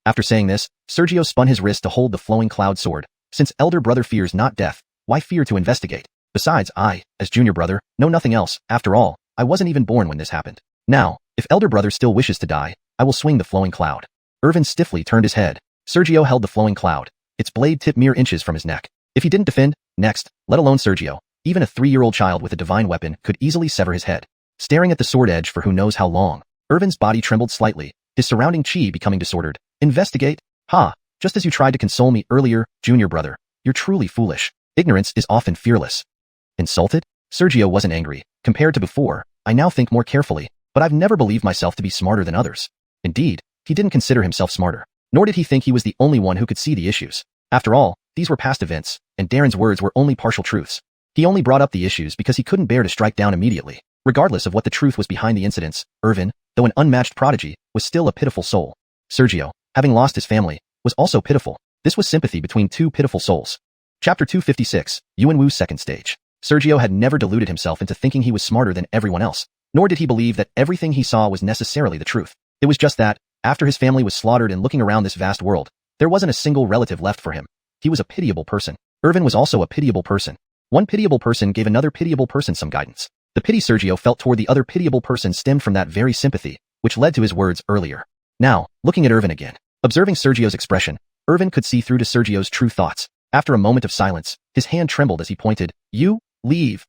After saying this, Sergio spun his wrist to hold the flowing cloud sword. Since elder brother fears not death, why fear to investigate? Besides, I, as junior brother, know nothing else. After all, I wasn't even born when this happened. Now, if elder brother still wishes to die, I will swing the flowing cloud. Irvin stiffly turned his head. Sergio held the flowing cloud. Its blade tipped mere inches from his neck. If he didn't defend, next, let alone Sergio, even a 3-year-old child with a divine weapon could easily sever his head. Staring at the sword edge for who knows how long, Irvin's body trembled slightly, his surrounding chi becoming disordered. Investigate? Ha! Just as you tried to console me earlier, junior brother. You're truly foolish. Ignorance is often fearless. Insulted? Sergio wasn't angry. Compared to before, I now think more carefully, but I've never believed myself to be smarter than others. Indeed, he didn't consider himself smarter, nor did he think he was the only one who could see the issues. After all, these were past events, and Darren's words were only partial truths. He only brought up the issues because he couldn't bear to strike down immediately. Regardless of what the truth was behind the incidents, Irvin, though an unmatched prodigy, was still a pitiful soul. Sergio, having lost his family, was also pitiful. This was sympathy between two pitiful souls. Chapter 256, Yuanwu's second stage. Sergio had never deluded himself into thinking he was smarter than everyone else, nor did he believe that everything he saw was necessarily the truth. It was just that, after his family was slaughtered and looking around this vast world, there wasn't a single relative left for him. He was a pitiable person. Irvin was also a pitiable person. One pitiable person gave another pitiable person some guidance. The pity Sergio felt toward the other pitiable person stemmed from that very sympathy, which led to his words earlier. Now, looking at Irvin again, observing Sergio's expression, Irvin could see through to Sergio's true thoughts. After a moment of silence, his hand trembled as he pointed. You, leave.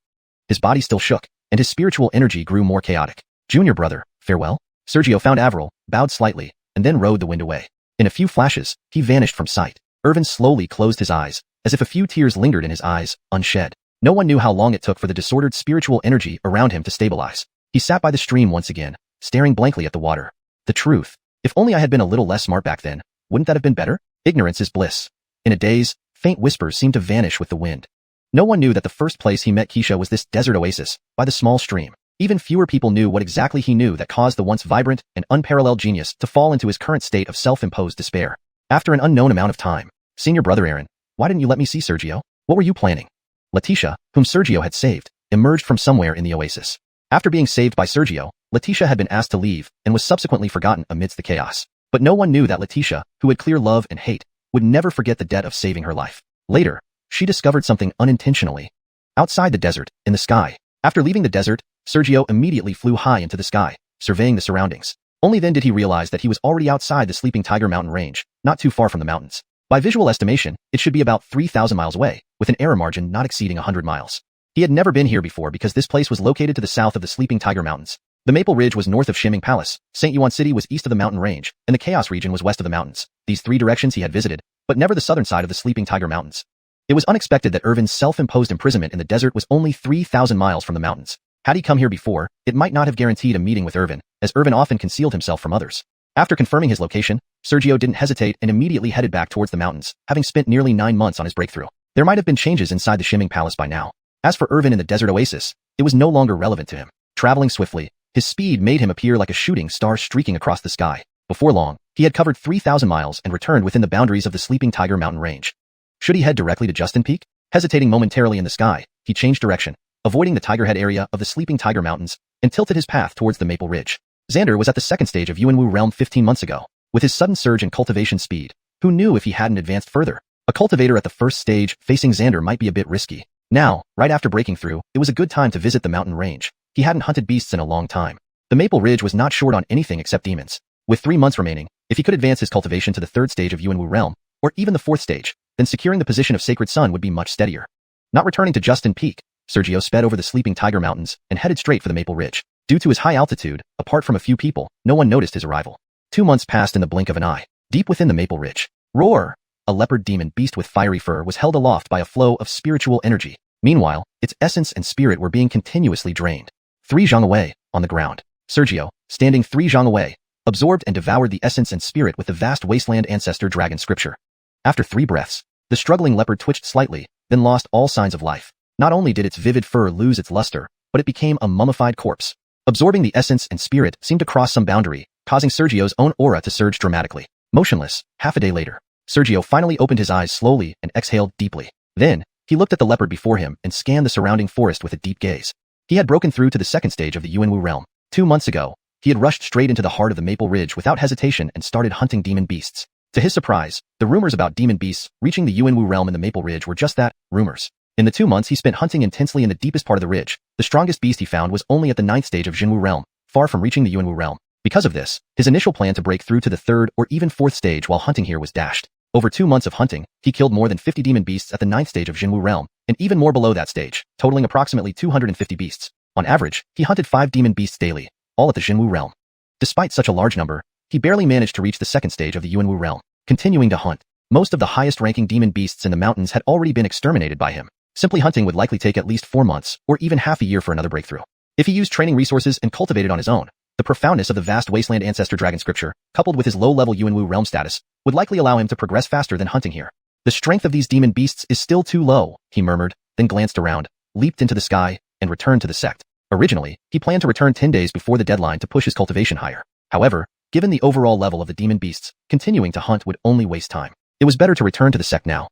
His body still shook, and his spiritual energy grew more chaotic. Junior brother, farewell. Sergio found Avril, bowed slightly, and then rode the wind away. In a few flashes, he vanished from sight. Irvin slowly closed his eyes, as if a few tears lingered in his eyes, unshed. No one knew how long it took for the disordered spiritual energy around him to stabilize. He sat by the stream once again, staring blankly at the water. The truth. If only I had been a little less smart back then, wouldn't that have been better? Ignorance is bliss. In a daze, faint whispers seemed to vanish with the wind. No one knew that the first place he met Xianxia was this desert oasis, by the small stream. Even fewer people knew what exactly he knew that caused the once vibrant and unparalleled genius to fall into his current state of self-imposed despair. After an unknown amount of time, senior brother Aaron, why didn't you let me see Sergio? What were you planning? Letitia, whom Sergio had saved, emerged from somewhere in the oasis. After being saved by Sergio, Letitia had been asked to leave and was subsequently forgotten amidst the chaos. But no one knew that Letitia, who had clear love and hate, would never forget the debt of saving her life. Later, she discovered something unintentionally. Outside the desert, in the sky. After leaving the desert, Sergio immediately flew high into the sky, surveying the surroundings. Only then did he realize that he was already outside the Sleeping Tiger Mountain range, not too far from the mountains. By visual estimation, it should be about 3,000 miles away, with an error margin not exceeding 100 miles. He had never been here before because this place was located to the south of the Sleeping Tiger Mountains. The Maple Ridge was north of Xianming Palace, Xiangyuan City was east of the mountain range, and the Chaos region was west of the mountains. These three directions he had visited, but never the southern side of the Sleeping Tiger Mountains. It was unexpected that Irvin's self-imposed imprisonment in the desert was only 3,000 miles from the mountains. Had he come here before, it might not have guaranteed a meeting with Irvin, as Irvin often concealed himself from others. After confirming his location, Sergio didn't hesitate and immediately headed back towards the mountains, having spent nearly 9 months on his breakthrough. There might have been changes inside the Xianming Palace by now. As for Irvin in the desert oasis, it was no longer relevant to him. Traveling swiftly, his speed made him appear like a shooting star streaking across the sky. Before long, he had covered 3,000 miles and returned within the boundaries of the Sleeping Tiger Mountain range. Should he head directly to Justin Peak? Hesitating momentarily in the sky, he changed direction, avoiding the Tiger Head area of the Sleeping Tiger Mountains, and tilted his path towards the Maple Ridge. Xander was at the second stage of Yuanwu realm 15 months ago. With his sudden surge in cultivation speed, who knew if he hadn't advanced further? A cultivator at the first stage facing Xander might be a bit risky. Now, right after breaking through, it was a good time to visit the mountain range. He hadn't hunted beasts in a long time. The Maple Ridge was not short on anything except demons. With 3 months remaining, if he could advance his cultivation to the third stage of Yuanwu realm, or even the fourth stage, then securing the position of Sacred Sun would be much steadier. Not returning to Justin Peak, Sergio sped over the Sleeping Tiger Mountains and headed straight for the Maple Ridge. Due to his high altitude, apart from a few people, no one noticed his arrival. 2 months passed in the blink of an eye. Deep within the maple ridge, roar! A leopard demon beast with fiery fur was held aloft by a flow of spiritual energy. Meanwhile, its essence and spirit were being continuously drained. 3 zhang away, on the ground, Sergio, standing 3 zhang away, absorbed and devoured the essence and spirit with the vast wasteland ancestor dragon scripture. After 3 breaths, the struggling leopard twitched slightly, then lost all signs of life. Not only did its vivid fur lose its luster, but it became a mummified corpse. Absorbing the essence and spirit seemed to cross some boundary, causing Sergio's own aura to surge dramatically. Motionless, half a day later, Sergio finally opened his eyes slowly and exhaled deeply. Then, he looked at the leopard before him and scanned the surrounding forest with a deep gaze. He had broken through to the second stage of the Yuanwu realm. 2 months ago, he had rushed straight into the heart of the Maple Ridge without hesitation and started hunting demon beasts. To his surprise, the rumors about demon beasts reaching the Yuanwu realm in the Maple Ridge were just that, rumors. In the 2 months he spent hunting intensely in the deepest part of the ridge, the strongest beast he found was only at the 9th stage of Jinwu realm, far from reaching the Yuanwu realm. Because of this, his initial plan to break through to the 3rd or even 4th stage while hunting here was dashed. Over 2 months of hunting, he killed more than 50 demon beasts at the 9th stage of Jinwu realm, and even more below that stage, totaling approximately 250 beasts. On average, he hunted 5 demon beasts daily, all at the Jinwu realm. Despite such a large number, he barely managed to reach the 2nd stage of the Yuanwu realm. Continuing to hunt, most of the highest-ranking demon beasts in the mountains had already been exterminated by him. Simply hunting would likely take at least 4 months, or even half a year for another breakthrough. If he used training resources and cultivated on his own, the profoundness of the vast wasteland ancestor dragon scripture, coupled with his low-level Yuanwu realm status, would likely allow him to progress faster than hunting here. The strength of these demon beasts is still too low, he murmured, then glanced around, leaped into the sky, and returned to the sect. Originally, he planned to return 10 days before the deadline to push his cultivation higher. However, given the overall level of the demon beasts, continuing to hunt would only waste time. It was better to return to the sect now.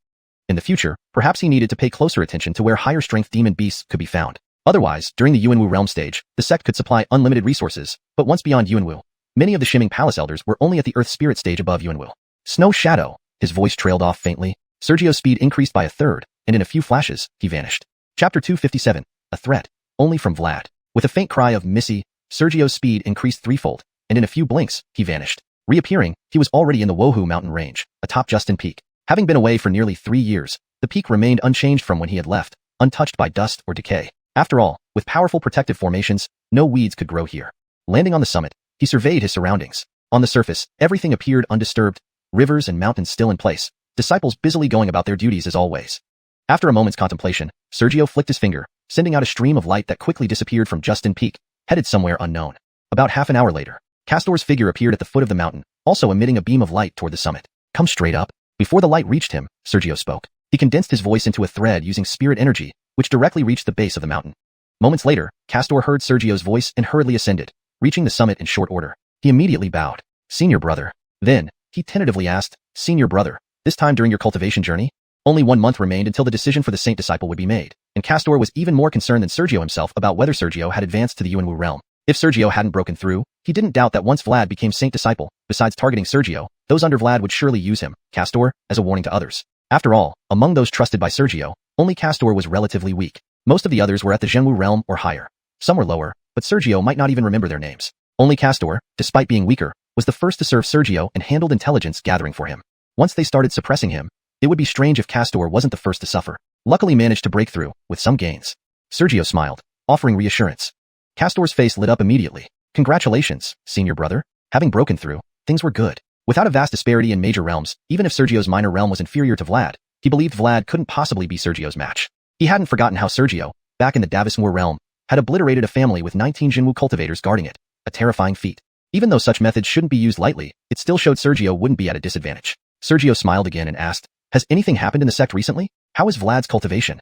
In the future, perhaps he needed to pay closer attention to where higher-strength demon beasts could be found. Otherwise, during the Yuanwu realm stage, the sect could supply unlimited resources, but once beyond Yuanwu, many of the Shimming Palace elders were only at the Earth Spirit stage above Yuanwu. Snow Shadow, his voice trailed off faintly. Sergio's speed increased by a third, and in a few flashes, he vanished. Chapter 257, A Threat, only from Vlad. With a faint cry of Missy, Sergio's speed increased threefold, and in a few blinks, he vanished. Reappearing, he was already in the Wohu mountain range, atop Justin Peak. Having been away for nearly 3 years, the peak remained unchanged from when he had left, untouched by dust or decay. After all, with powerful protective formations, no weeds could grow here. Landing on the summit, he surveyed his surroundings. On the surface, everything appeared undisturbed, rivers and mountains still in place, disciples busily going about their duties as always. After a moment's contemplation, Sergio flicked his finger, sending out a stream of light that quickly disappeared from Justin Peak, headed somewhere unknown. About half an hour later, Castor's figure appeared at the foot of the mountain, also emitting a beam of light toward the summit. Come straight up. Before the light reached him, Sergio spoke. He condensed his voice into a thread using spirit energy, which directly reached the base of the mountain. Moments later, Castor heard Sergio's voice and hurriedly ascended, reaching the summit in short order. He immediately bowed. Senior brother. Then, he tentatively asked, Senior brother, this time during your cultivation journey? Only 1 month remained until the decision for the Saint Disciple would be made, and Castor was even more concerned than Sergio himself about whether Sergio had advanced to the Yuanwu realm. If Sergio hadn't broken through, he didn't doubt that once Vlad became Saint Disciple, besides targeting Sergio, those under Vlad would surely use him, Castor, as a warning to others. After all, among those trusted by Sergio, only Castor was relatively weak. Most of the others were at the Zhenwu realm or higher. Some were lower, but Sergio might not even remember their names. Only Castor, despite being weaker, was the first to serve Sergio and handled intelligence gathering for him. Once they started suppressing him, it would be strange if Castor wasn't the first to suffer. Luckily managed to break through, with some gains. Sergio smiled, offering reassurance. Castor's face lit up immediately. Congratulations, senior brother. Having broken through, things were good. Without a vast disparity in major realms, even if Sergio's minor realm was inferior to Vlad, he believed Vlad couldn't possibly be Sergio's match. He hadn't forgotten how Sergio, back in the Davismore realm, had obliterated a family with 19 Jinwu cultivators guarding it, a terrifying feat. Even though such methods shouldn't be used lightly, it still showed Sergio wouldn't be at a disadvantage. Sergio smiled again and asked, has anything happened in the sect recently? How is Vlad's cultivation?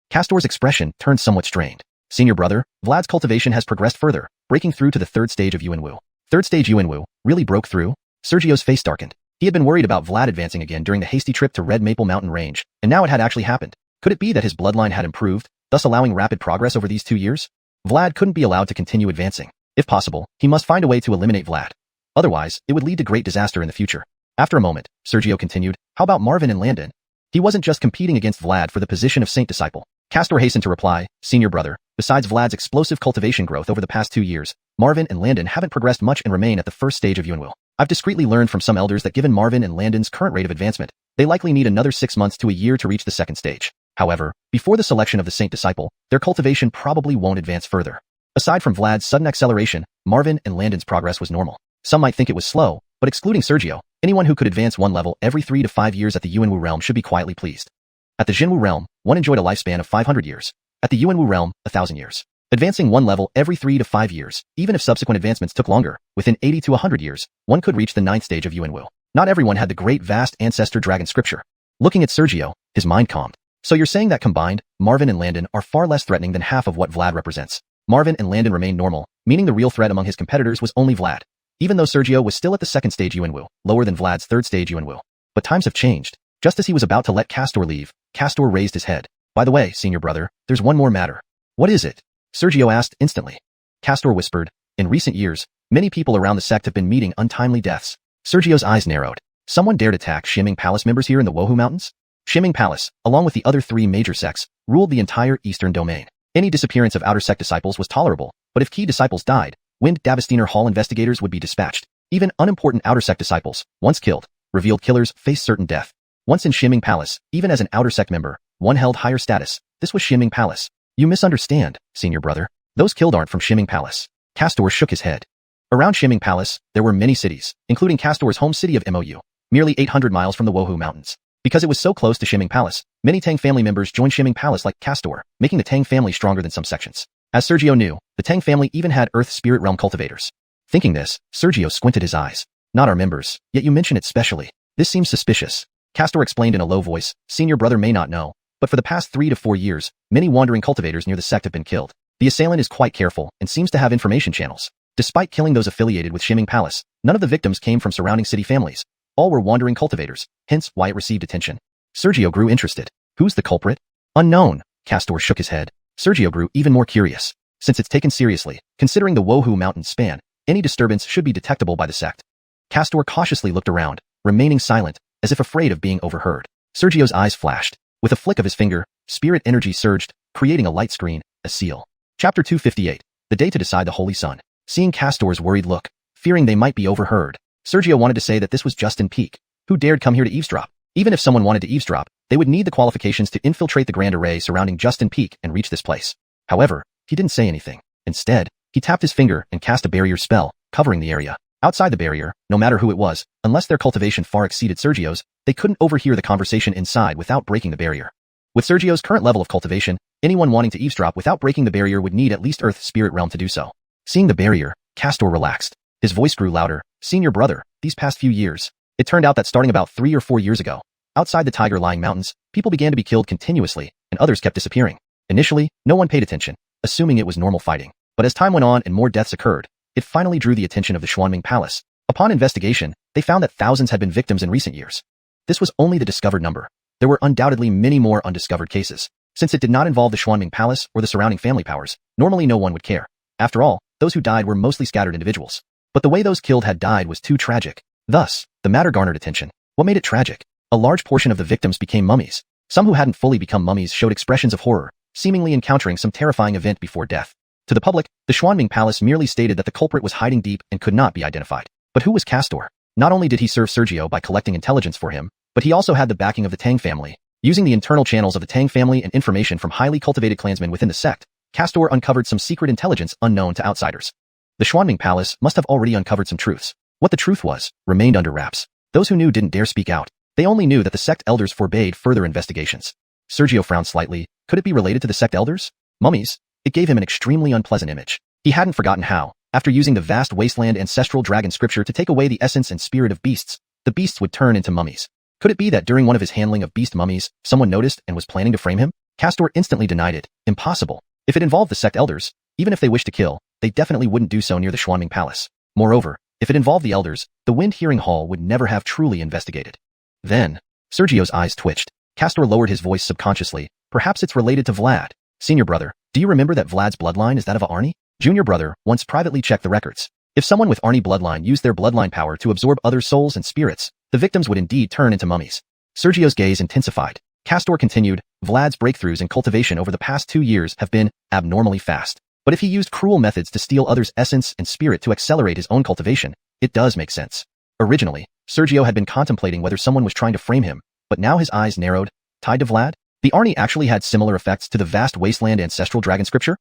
Castor's expression turned somewhat strained. Senior brother, Vlad's cultivation has progressed further, breaking through to the 3rd stage of Yuanwu. 3rd stage Yuanwu really broke through? Sergio's face darkened. He had been worried about Vlad advancing again during the hasty trip to Red Maple Mountain Range, and now it had actually happened. Could it be that his bloodline had improved, thus allowing rapid progress over these 2 years? Vlad couldn't be allowed to continue advancing. If possible, he must find a way to eliminate Vlad. Otherwise, it would lead to great disaster in the future. After a moment, Sergio continued, how about Marvin and Landon? He wasn't just competing against Vlad for the position of Saint Disciple. Castor hastened to reply, Senior brother, besides Vlad's explosive cultivation growth over the past 2 years, Marvin and Landon haven't progressed much and remain at the 1st stage of Yuanwu. I've discreetly learned from some elders that given Marvin and Landon's current rate of advancement, they likely need another 6 months to a year to reach the 2nd stage. However, before the selection of the Saint Disciple, their cultivation probably won't advance further. Aside from Vlad's sudden acceleration, Marvin and Landon's progress was normal. Some might think it was slow, but excluding Sergio, anyone who could advance one level every 3 to 5 years at the Yuanwu realm should be quietly pleased. At the Jinwu realm, one enjoyed a lifespan of 500 years. At the Yuanwu realm, 1,000 years. Advancing one level every 3 to 5 years, even if subsequent advancements took longer, within 80 to 100 years, one could reach the 9th stage of Yuanwu. Not everyone had the great vast ancestor dragon scripture. Looking at Sergio, his mind calmed. So you're saying that combined, Marvin and Landon are far less threatening than half of what Vlad represents. Marvin and Landon remained normal, meaning the real threat among his competitors was only Vlad. Even though Sergio was still at the 2nd stage Yuanwu, lower than Vlad's 3rd stage Yuanwu. But times have changed. Just as he was about to let Castor leave, Castor raised his head. By the way, senior brother, there's one more matter. What is it? Sergio asked instantly. Castor whispered, in recent years, many people around the sect have been meeting untimely deaths. Sergio's eyes narrowed. Someone dared attack Xianxia Palace members here in the Wuxia Mountains? Xianxia Palace, along with the other 3 major sects, ruled the entire eastern domain. Any disappearance of outer sect disciples was tolerable, but if key disciples died, Wind Davestiner Hall investigators would be dispatched. Even unimportant outer sect disciples, once killed, revealed killers face certain death. Once in Xianxia Palace, even as an outer sect member, one held higher status. This was Xianxia Palace. You misunderstand, senior brother. Those killed aren't from Xianxia Palace. Castor shook his head. Around Xianxia Palace, there were many cities, including Castor's home city of Mou, merely 800 miles from the Wuxia Mountains. Because it was so close to Xianxia Palace, many Tang family members joined Xianxia Palace like Castor, making the Tang family stronger than some sections. As Sergio knew, the Tang family even had Earth Spirit Realm cultivators. Thinking this, Sergio squinted his eyes. Not our members, yet you mention it specially. This seems suspicious. Castor explained in a low voice, senior brother may not know, but for the past 3 to 4 years, many wandering cultivators near the sect have been killed. The assailant is quite careful and seems to have information channels. Despite killing those affiliated with Xianxia Palace, none of the victims came from surrounding city families. All were wandering cultivators, hence why it received attention. Sergio grew interested. Who's the culprit? Unknown. Castor shook his head. Sergio grew even more curious. Since it's taken seriously, considering the Wuxia Mountains span, any disturbance should be detectable by the sect. Castor cautiously looked around, remaining silent, as if afraid of being overheard. Sergio's eyes flashed. With a flick of his finger, spirit energy surged, creating a light screen, a seal. Chapter 258. The day to decide the Holy Sun. Seeing Castor's worried look, fearing they might be overheard, Sergio wanted to say that this was Justin Peak. Who dared come here to eavesdrop? Even if someone wanted to eavesdrop, they would need the qualifications to infiltrate the grand array surrounding Justin Peak and reach this place. However, he didn't say anything. Instead, he tapped his finger and cast a barrier spell, covering the area. Outside the barrier, no matter who it was, unless their cultivation far exceeded Sergio's, they couldn't overhear the conversation inside without breaking the barrier. With Sergio's current level of cultivation, anyone wanting to eavesdrop without breaking the barrier would need at least Earth Spirit Realm to do so. Seeing the barrier, Castor relaxed. His voice grew louder. Senior brother, these past few years. It turned out that starting about 3 or 4 years ago, outside the tiger-lying mountains, people began to be killed continuously, and others kept disappearing. Initially, no one paid attention, assuming it was normal fighting. But as time went on and more deaths occurred, it finally drew the attention of the Xuanming Palace. Upon investigation, they found that thousands had been victims in recent years. This was only the discovered number. There were undoubtedly many more undiscovered cases. Since it did not involve the Xuanming Palace or the surrounding family powers, normally no one would care. After all, those who died were mostly scattered individuals. But the way those killed had died was too tragic. Thus, the matter garnered attention. What made it tragic? A large portion of the victims became mummies. Some who hadn't fully become mummies showed expressions of horror, seemingly encountering some terrifying event before death. To the public, the Xuanming Palace merely stated that the culprit was hiding deep and could not be identified. But who was Castor? Not only did he serve Sergio by collecting intelligence for him, but he also had the backing of the Tang family. Using the internal channels of the Tang family and information from highly cultivated clansmen within the sect, Castor uncovered some secret intelligence unknown to outsiders. The Xuanming Palace must have already uncovered some truths. What the truth was, remained under wraps. Those who knew didn't dare speak out. They only knew that the sect elders forbade further investigations. Sergio frowned slightly. Could it be related to the sect elders? Mummies? It gave him an extremely unpleasant image. He hadn't forgotten how, after using the vast wasteland ancestral dragon scripture to take away the essence and spirit of beasts, the beasts would turn into mummies. Could it be that during one of his handling of beast mummies, someone noticed and was planning to frame him? Castor instantly denied it. Impossible. If it involved the sect elders, even if they wished to kill, they definitely wouldn't do so near the Xuanming Palace. Moreover, if it involved the elders, the Wind Hearing Hall would never have truly investigated. Then, Sergio's eyes twitched. Castor lowered his voice subconsciously. Perhaps it's related to Vlad. Senior brother, do you remember that Vlad's bloodline is that of a Arnie? Junior brother once privately checked the records. If someone with Arnie bloodline used their bloodline power to absorb other souls and spirits, the victims would indeed turn into mummies. Sergio's gaze intensified. Castor continued, Vlad's breakthroughs in cultivation over the past 2 years have been abnormally fast. But if he used cruel methods to steal others' essence and spirit to accelerate his own cultivation, it does make sense. Originally, Sergio had been contemplating whether someone was trying to frame him, but now his eyes narrowed. Tied to Vlad? The Arnie actually had similar effects to the vast wasteland ancestral dragon scripture?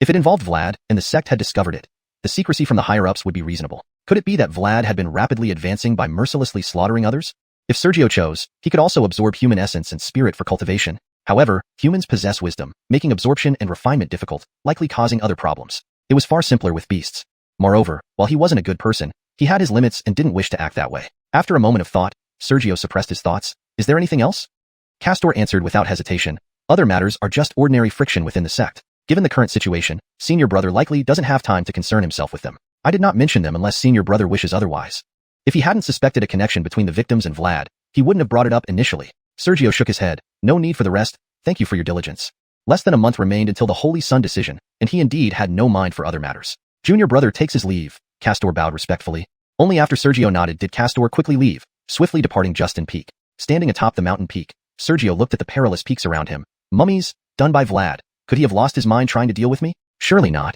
If it involved Vlad, and the sect had discovered it, the secrecy from the higher-ups would be reasonable. Could it be that Vlad had been rapidly advancing by mercilessly slaughtering others? If Sergio chose, he could also absorb human essence and spirit for cultivation. However, humans possess wisdom, making absorption and refinement difficult, likely causing other problems. It was far simpler with beasts. Moreover, while he wasn't a good person, he had his limits and didn't wish to act that way. After a moment of thought, Sergio suppressed his thoughts. Is there anything else? Castor answered without hesitation. Other matters are just ordinary friction within the sect. Given the current situation, senior brother likely doesn't have time to concern himself with them. I did not mention them unless senior brother wishes otherwise. If he hadn't suspected a connection between the victims and Vlad, he wouldn't have brought it up initially. Sergio shook his head. No need for the rest. Thank you for your diligence. Less than a month remained until the Holy Sun decision, and he indeed had no mind for other matters. Junior brother takes his leave. Castor bowed respectfully. Only after Sergio nodded did Castor quickly leave, swiftly departing just in peak. Standing atop the mountain peak, Sergio looked at the perilous peaks around him. Mummies, done by Vlad. Could he have lost his mind trying to deal with me? Surely not.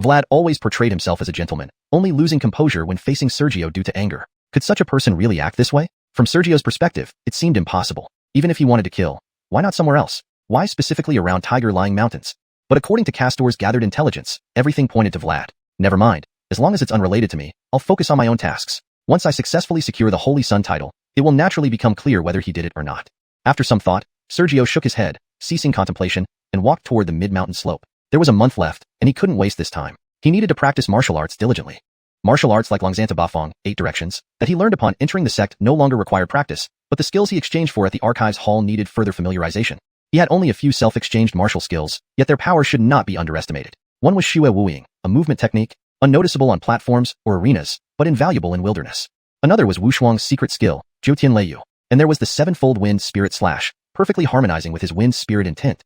Vlad always portrayed himself as a gentleman, only losing composure when facing Sergio due to anger. Could such a person really act this way? From Sergio's perspective, it seemed impossible. Even if he wanted to kill, why not somewhere else? Why specifically around Tiger-Lying Mountains? But according to Castor's gathered intelligence, everything pointed to Vlad. Never mind. As long as it's unrelated to me, I'll focus on my own tasks. Once I successfully secure the Holy Sun title, it will naturally become clear whether he did it or not. After some thought, Sergio shook his head, ceasing contemplation, and walked toward the mid-mountain slope. There was a month left, and he couldn't waste this time. He needed to practice martial arts diligently. Martial arts like Longzanta Bafong, 8 directions, that he learned upon entering the sect no longer required practice, but the skills he exchanged for at the archives hall needed further familiarization. He had only a few self-exchanged martial skills, yet their power should not be underestimated. One was Shue Wuing, a movement technique, unnoticeable on platforms or arenas, but invaluable in wilderness. Another was Wushuang's secret skill, Jiutian Leiyu, and there was the sevenfold wind spirit slash, perfectly harmonizing with his wind spirit intent.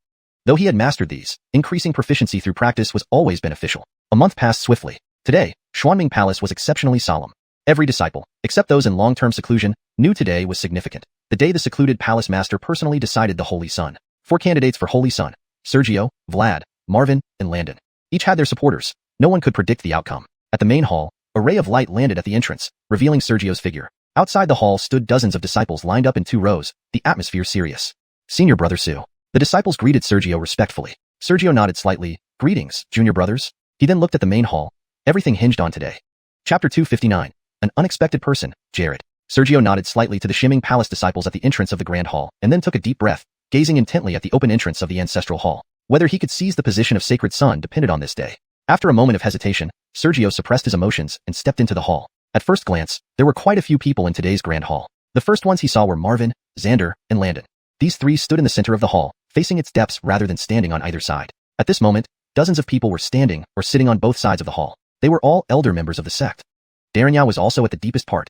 Though he had mastered these, increasing proficiency through practice was always beneficial. A month passed swiftly. Today, Xuanming Palace was exceptionally solemn. Every disciple, except those in long-term seclusion, knew today was significant. The day the secluded palace master personally decided the Holy Sun. 4 candidates for Holy Sun: Sergio, Vlad, Marvin, and Landon. Each had their supporters. No one could predict the outcome. At the main hall, a ray of light landed at the entrance, revealing Sergio's figure. Outside the hall stood dozens of disciples lined up in 2 rows, the atmosphere serious. Senior brother Su. The disciples greeted Sergio respectfully. Sergio nodded slightly. Greetings, junior brothers. He then looked at the main hall. Everything hinged on today. Chapter 259. An unexpected person, Jared. Sergio nodded slightly to the Xianxia Palace disciples at the entrance of the grand hall, and then took a deep breath, gazing intently at the open entrance of the ancestral hall. Whether he could seize the position of sacred son depended on this day. After a moment of hesitation, Sergio suppressed his emotions and stepped into the hall. At first glance, there were quite a few people in today's grand hall. The first ones he saw were Marvin, Xander, and Landon. These 3 stood in the center of the hall, facing its depths rather than standing on either side. At this moment, dozens of people were standing or sitting on both sides of the hall. They were all elder members of the sect. Daranyao was also at the deepest part.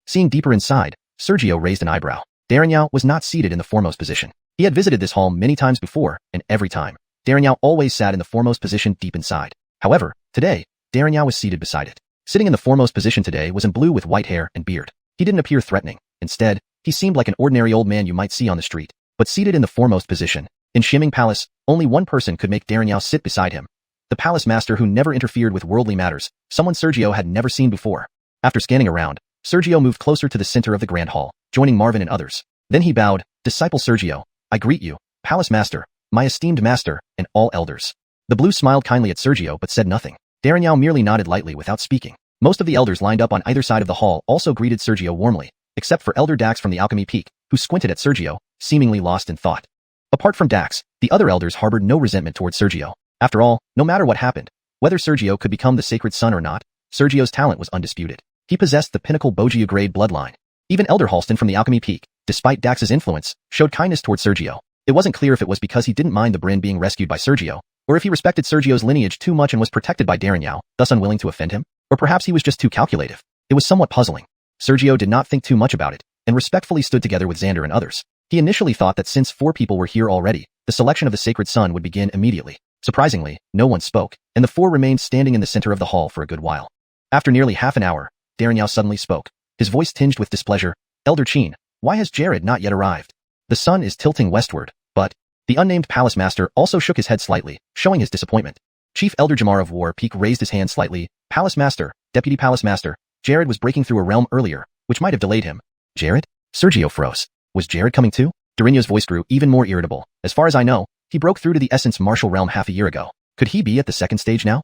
Seeing deeper inside, Sergio raised an eyebrow. Daranyao was not seated in the foremost position. He had visited this hall many times before, and every time, Daranyao always sat in the foremost position deep inside. However, today, Daranyao was seated beside it. Sitting in the foremost position today was in blue with white hair and beard. He didn't appear threatening. Instead, he seemed like an ordinary old man you might see on the street. But seated in the foremost position, in Xianxia Palace, only one person could make Daranyao sit beside him. The palace master who never interfered with worldly matters, someone Sergio had never seen before. After scanning around, Sergio moved closer to the center of the grand hall, joining Marvin and others. Then he bowed. Disciple Sergio, I greet you, palace master, my esteemed master, and all elders. The blue smiled kindly at Sergio but said nothing. Daranyao merely nodded lightly without speaking. Most of the elders lined up on either side of the hall also greeted Sergio warmly, except for Elder Dax from the Alchemy Peak, who squinted at Sergio, seemingly lost in thought. Apart from Dax, the other elders harbored no resentment towards Sergio. After all, no matter what happened, whether Sergio could become the sacred son or not, Sergio's talent was undisputed. He possessed the pinnacle Bojiu grade bloodline. Even Elder Halston from the Alchemy Peak, despite Dax's influence, showed kindness towards Sergio. It wasn't clear if it was because he didn't mind the Bryn being rescued by Sergio, or if he respected Sergio's lineage too much and was protected by Daranyao, thus unwilling to offend him, or perhaps he was just too calculative. It was somewhat puzzling. Sergio did not think too much about it, and respectfully stood together with Xander and others. He initially thought that since 4 people were here already, the selection of the sacred son would begin immediately. Surprisingly, no one spoke, and the 4 remained standing in the center of the hall for a good while. After nearly half an hour, Daranyao suddenly spoke, his voice tinged with displeasure. Elder Qin, why has Jared not yet arrived? The sun is tilting westward, but... The unnamed palace master also shook his head slightly, showing his disappointment. Chief Elder Jamar of War Peak raised his hand slightly. Palace master, deputy palace master, Jared was breaking through a realm earlier, which might have delayed him. Jared? Sergio froze. Was Jared coming too? Dorinho's voice grew even more irritable. As far as I know, he broke through to the essence martial realm half a year ago. Could he be at the second stage now?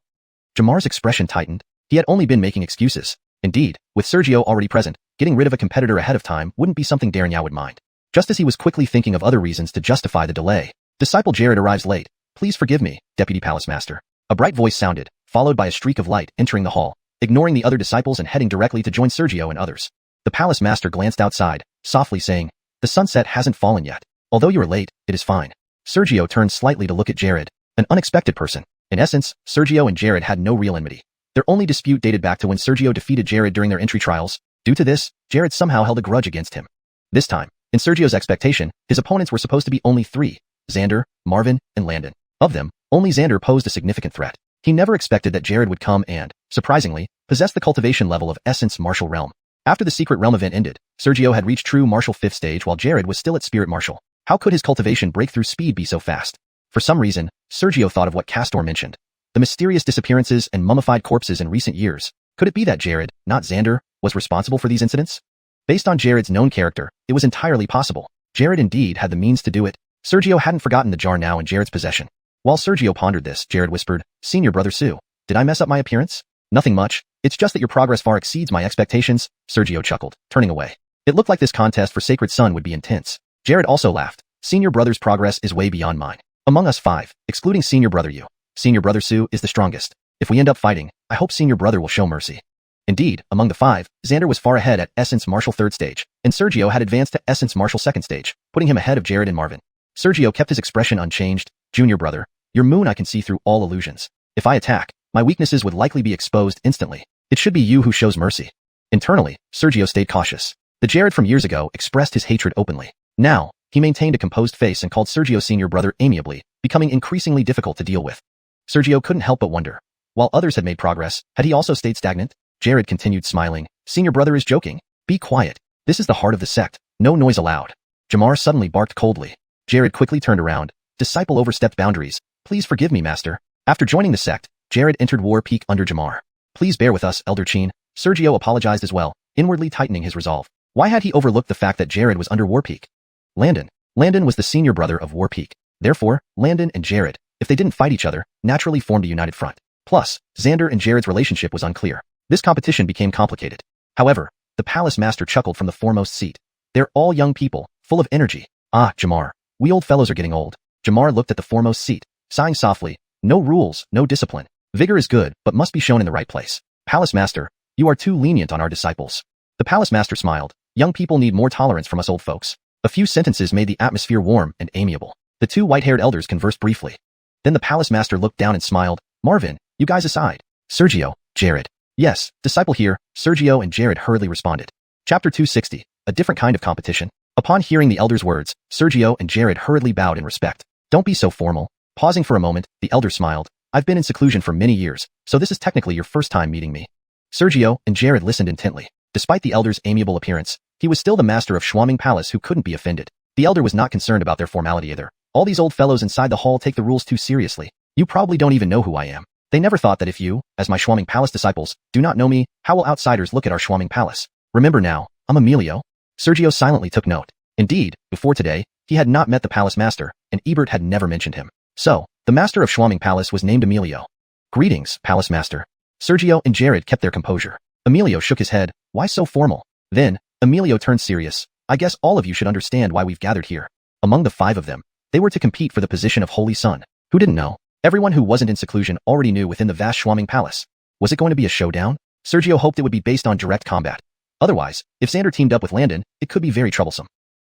Jamar's expression tightened. He had only been making excuses. Indeed, with Sergio already present, getting rid of a competitor ahead of time wouldn't be something Donghua would mind. Just as he was quickly thinking of other reasons to justify the delay, disciple Jared arrives late. Please forgive me, Deputy Palace Master. A bright voice sounded, followed by a streak of light entering the hall, ignoring the other disciples and heading directly to join Sergio and others. The Palace Master glanced outside, softly saying, "The sunset hasn't fallen yet. Although you are late, it is fine." Sergio turned slightly to look at Jared, an unexpected person. In essence, Sergio and Jared had no real enmity. Their only dispute dated back to when Sergio defeated Jared during their entry trials. Due to this, Jared somehow held a grudge against him. This time, in Sergio's expectation, his opponents were supposed to be only three: Xander, Marvin, and Landon. Of them, only Xander posed a significant threat. He never expected that Jared would come and, surprisingly, possess the cultivation level of Essence Martial Realm. After the Secret Realm event ended, Sergio had reached True Martial 5th stage while Jared was still at Spirit Martial. How could his cultivation breakthrough speed be so fast? For some reason, Sergio thought of what Castor mentioned. The mysterious disappearances and mummified corpses in recent years. Could it be that Jared, not Xander, was responsible for these incidents? Based on Jared's known character, it was entirely possible. Jared indeed had the means to do it. Sergio hadn't forgotten the jar now in Jared's possession. While Sergio pondered this, Jared whispered, "Senior Brother Sue, did I mess up my appearance?" "Nothing much. It's just that your progress far exceeds my expectations," Sergio chuckled, turning away. It looked like this contest for Sacred Sun would be intense. Jared also laughed. "Senior Brother's progress is way beyond mine. Among us five, excluding Senior Brother you, Senior Brother Sue is the strongest. If we end up fighting, I hope Senior Brother will show mercy." Indeed, among the five, Xander was far ahead at Essence Martial 3rd stage, and Sergio had advanced to Essence Martial 2nd stage, putting him ahead of Jared and Marvin. Sergio kept his expression unchanged. "Junior Brother, your moon I can see through all illusions. If I attack, my weaknesses would likely be exposed instantly. It should be you who shows mercy." Internally, Sergio stayed cautious. The Jared from years ago expressed his hatred openly. Now, he maintained a composed face and called Sergio Senior Brother amiably, becoming increasingly difficult to deal with. Sergio couldn't help but wonder. While others had made progress, had he also stayed stagnant? Jared continued smiling. "Senior Brother is joking. Be quiet. This is the heart of the sect. No noise allowed." Jamar suddenly barked coldly. Jared quickly turned around. Disciple overstepped boundaries. "Please forgive me, Master." After joining the sect, Jared entered War Peak under Jamar. "Please bear with us, Elder Chin." Sergio apologized as well, inwardly tightening his resolve. Why had he overlooked the fact that Jared was under War Peak? Landon was the senior brother of War Peak. Therefore, Landon and Jared, if they didn't fight each other, naturally formed a united front. Plus, Xander and Jared's relationship was unclear. This competition became complicated. However, the Palace Master chuckled from the foremost seat. "They're all young people, full of energy. Ah, Jamar, we old fellows are getting old." Jamar looked at the foremost seat, sighing softly. "No rules, no discipline. Vigor is good, but must be shown in the right place. Palace Master, you are too lenient on our disciples." The Palace Master smiled. "Young people need more tolerance from us old folks." A few sentences made the atmosphere warm and amiable. The two white-haired elders conversed briefly. Then the Palace Master looked down and smiled. "Marvin, you guys aside." "Sergio, Jared." "Yes, disciple here," Sergio and Jared hurriedly responded. Chapter 260, a different kind of competition. Upon hearing the elders' words, Sergio and Jared hurriedly bowed in respect. "Don't be so formal." Pausing for a moment, the elder smiled. "I've been in seclusion for many years, so this is technically your first time meeting me." Sergio and Jared listened intently. Despite the elder's amiable appearance, he was still the master of Shengyuan Palace who couldn't be offended. The elder was not concerned about their formality either. "All these old fellows inside the hall take the rules too seriously. You probably don't even know who I am. They never thought that if you, as my Shengyuan Palace disciples, do not know me, how will outsiders look at our Shengyuan Palace? Remember now, I'm Emilio." Sergio silently took note. Indeed, before today, he had not met the Palace Master, and Ebert had never mentioned him. So, the Master of Shengyuan Palace was named Emilio. "Greetings, Palace Master." Sergio and Jared kept their composure. Emilio shook his head. "Why so formal?" Then, Emilio turned serious. "I guess all of you should understand why we've gathered here." Among the five of them, they were to compete for the position of Holy Son. Who didn't know? Everyone who wasn't in seclusion already knew within the vast Shengyuan Palace. Was it going to be a showdown? Sergio hoped it would be based on direct combat. Otherwise, if Xander teamed up with Landon, it could be very troublesome.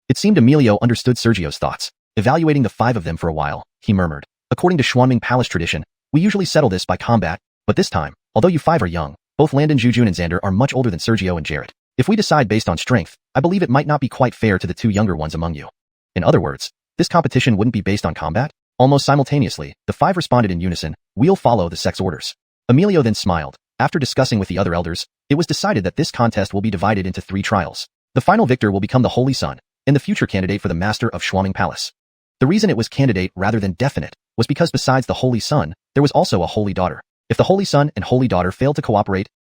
It seemed Emilio understood Sergio's thoughts. Evaluating the five of them for a while, he murmured. "According to Shengyuan Palace tradition, we usually settle this by combat, but this time, although you five are young, both Landon, Jujun, and Xander are much older than Sergio and Jared. If we decide based on strength, I believe it might not be quite fair to the two younger ones among you." In other words, this competition wouldn't be based on combat? Almost simultaneously, the five responded in unison, "We'll follow the sect's orders." Emilio then smiled. After discussing with the other elders, it was decided that this contest will be divided into 3 trials. The final victor will become the Holy Son, and the future candidate for the Master of Shengyuan Palace. The reason it was candidate rather than definite was because besides the Holy Son, there was also a Holy Daughter. If the Holy Son and Holy Daughter failed to cooperate,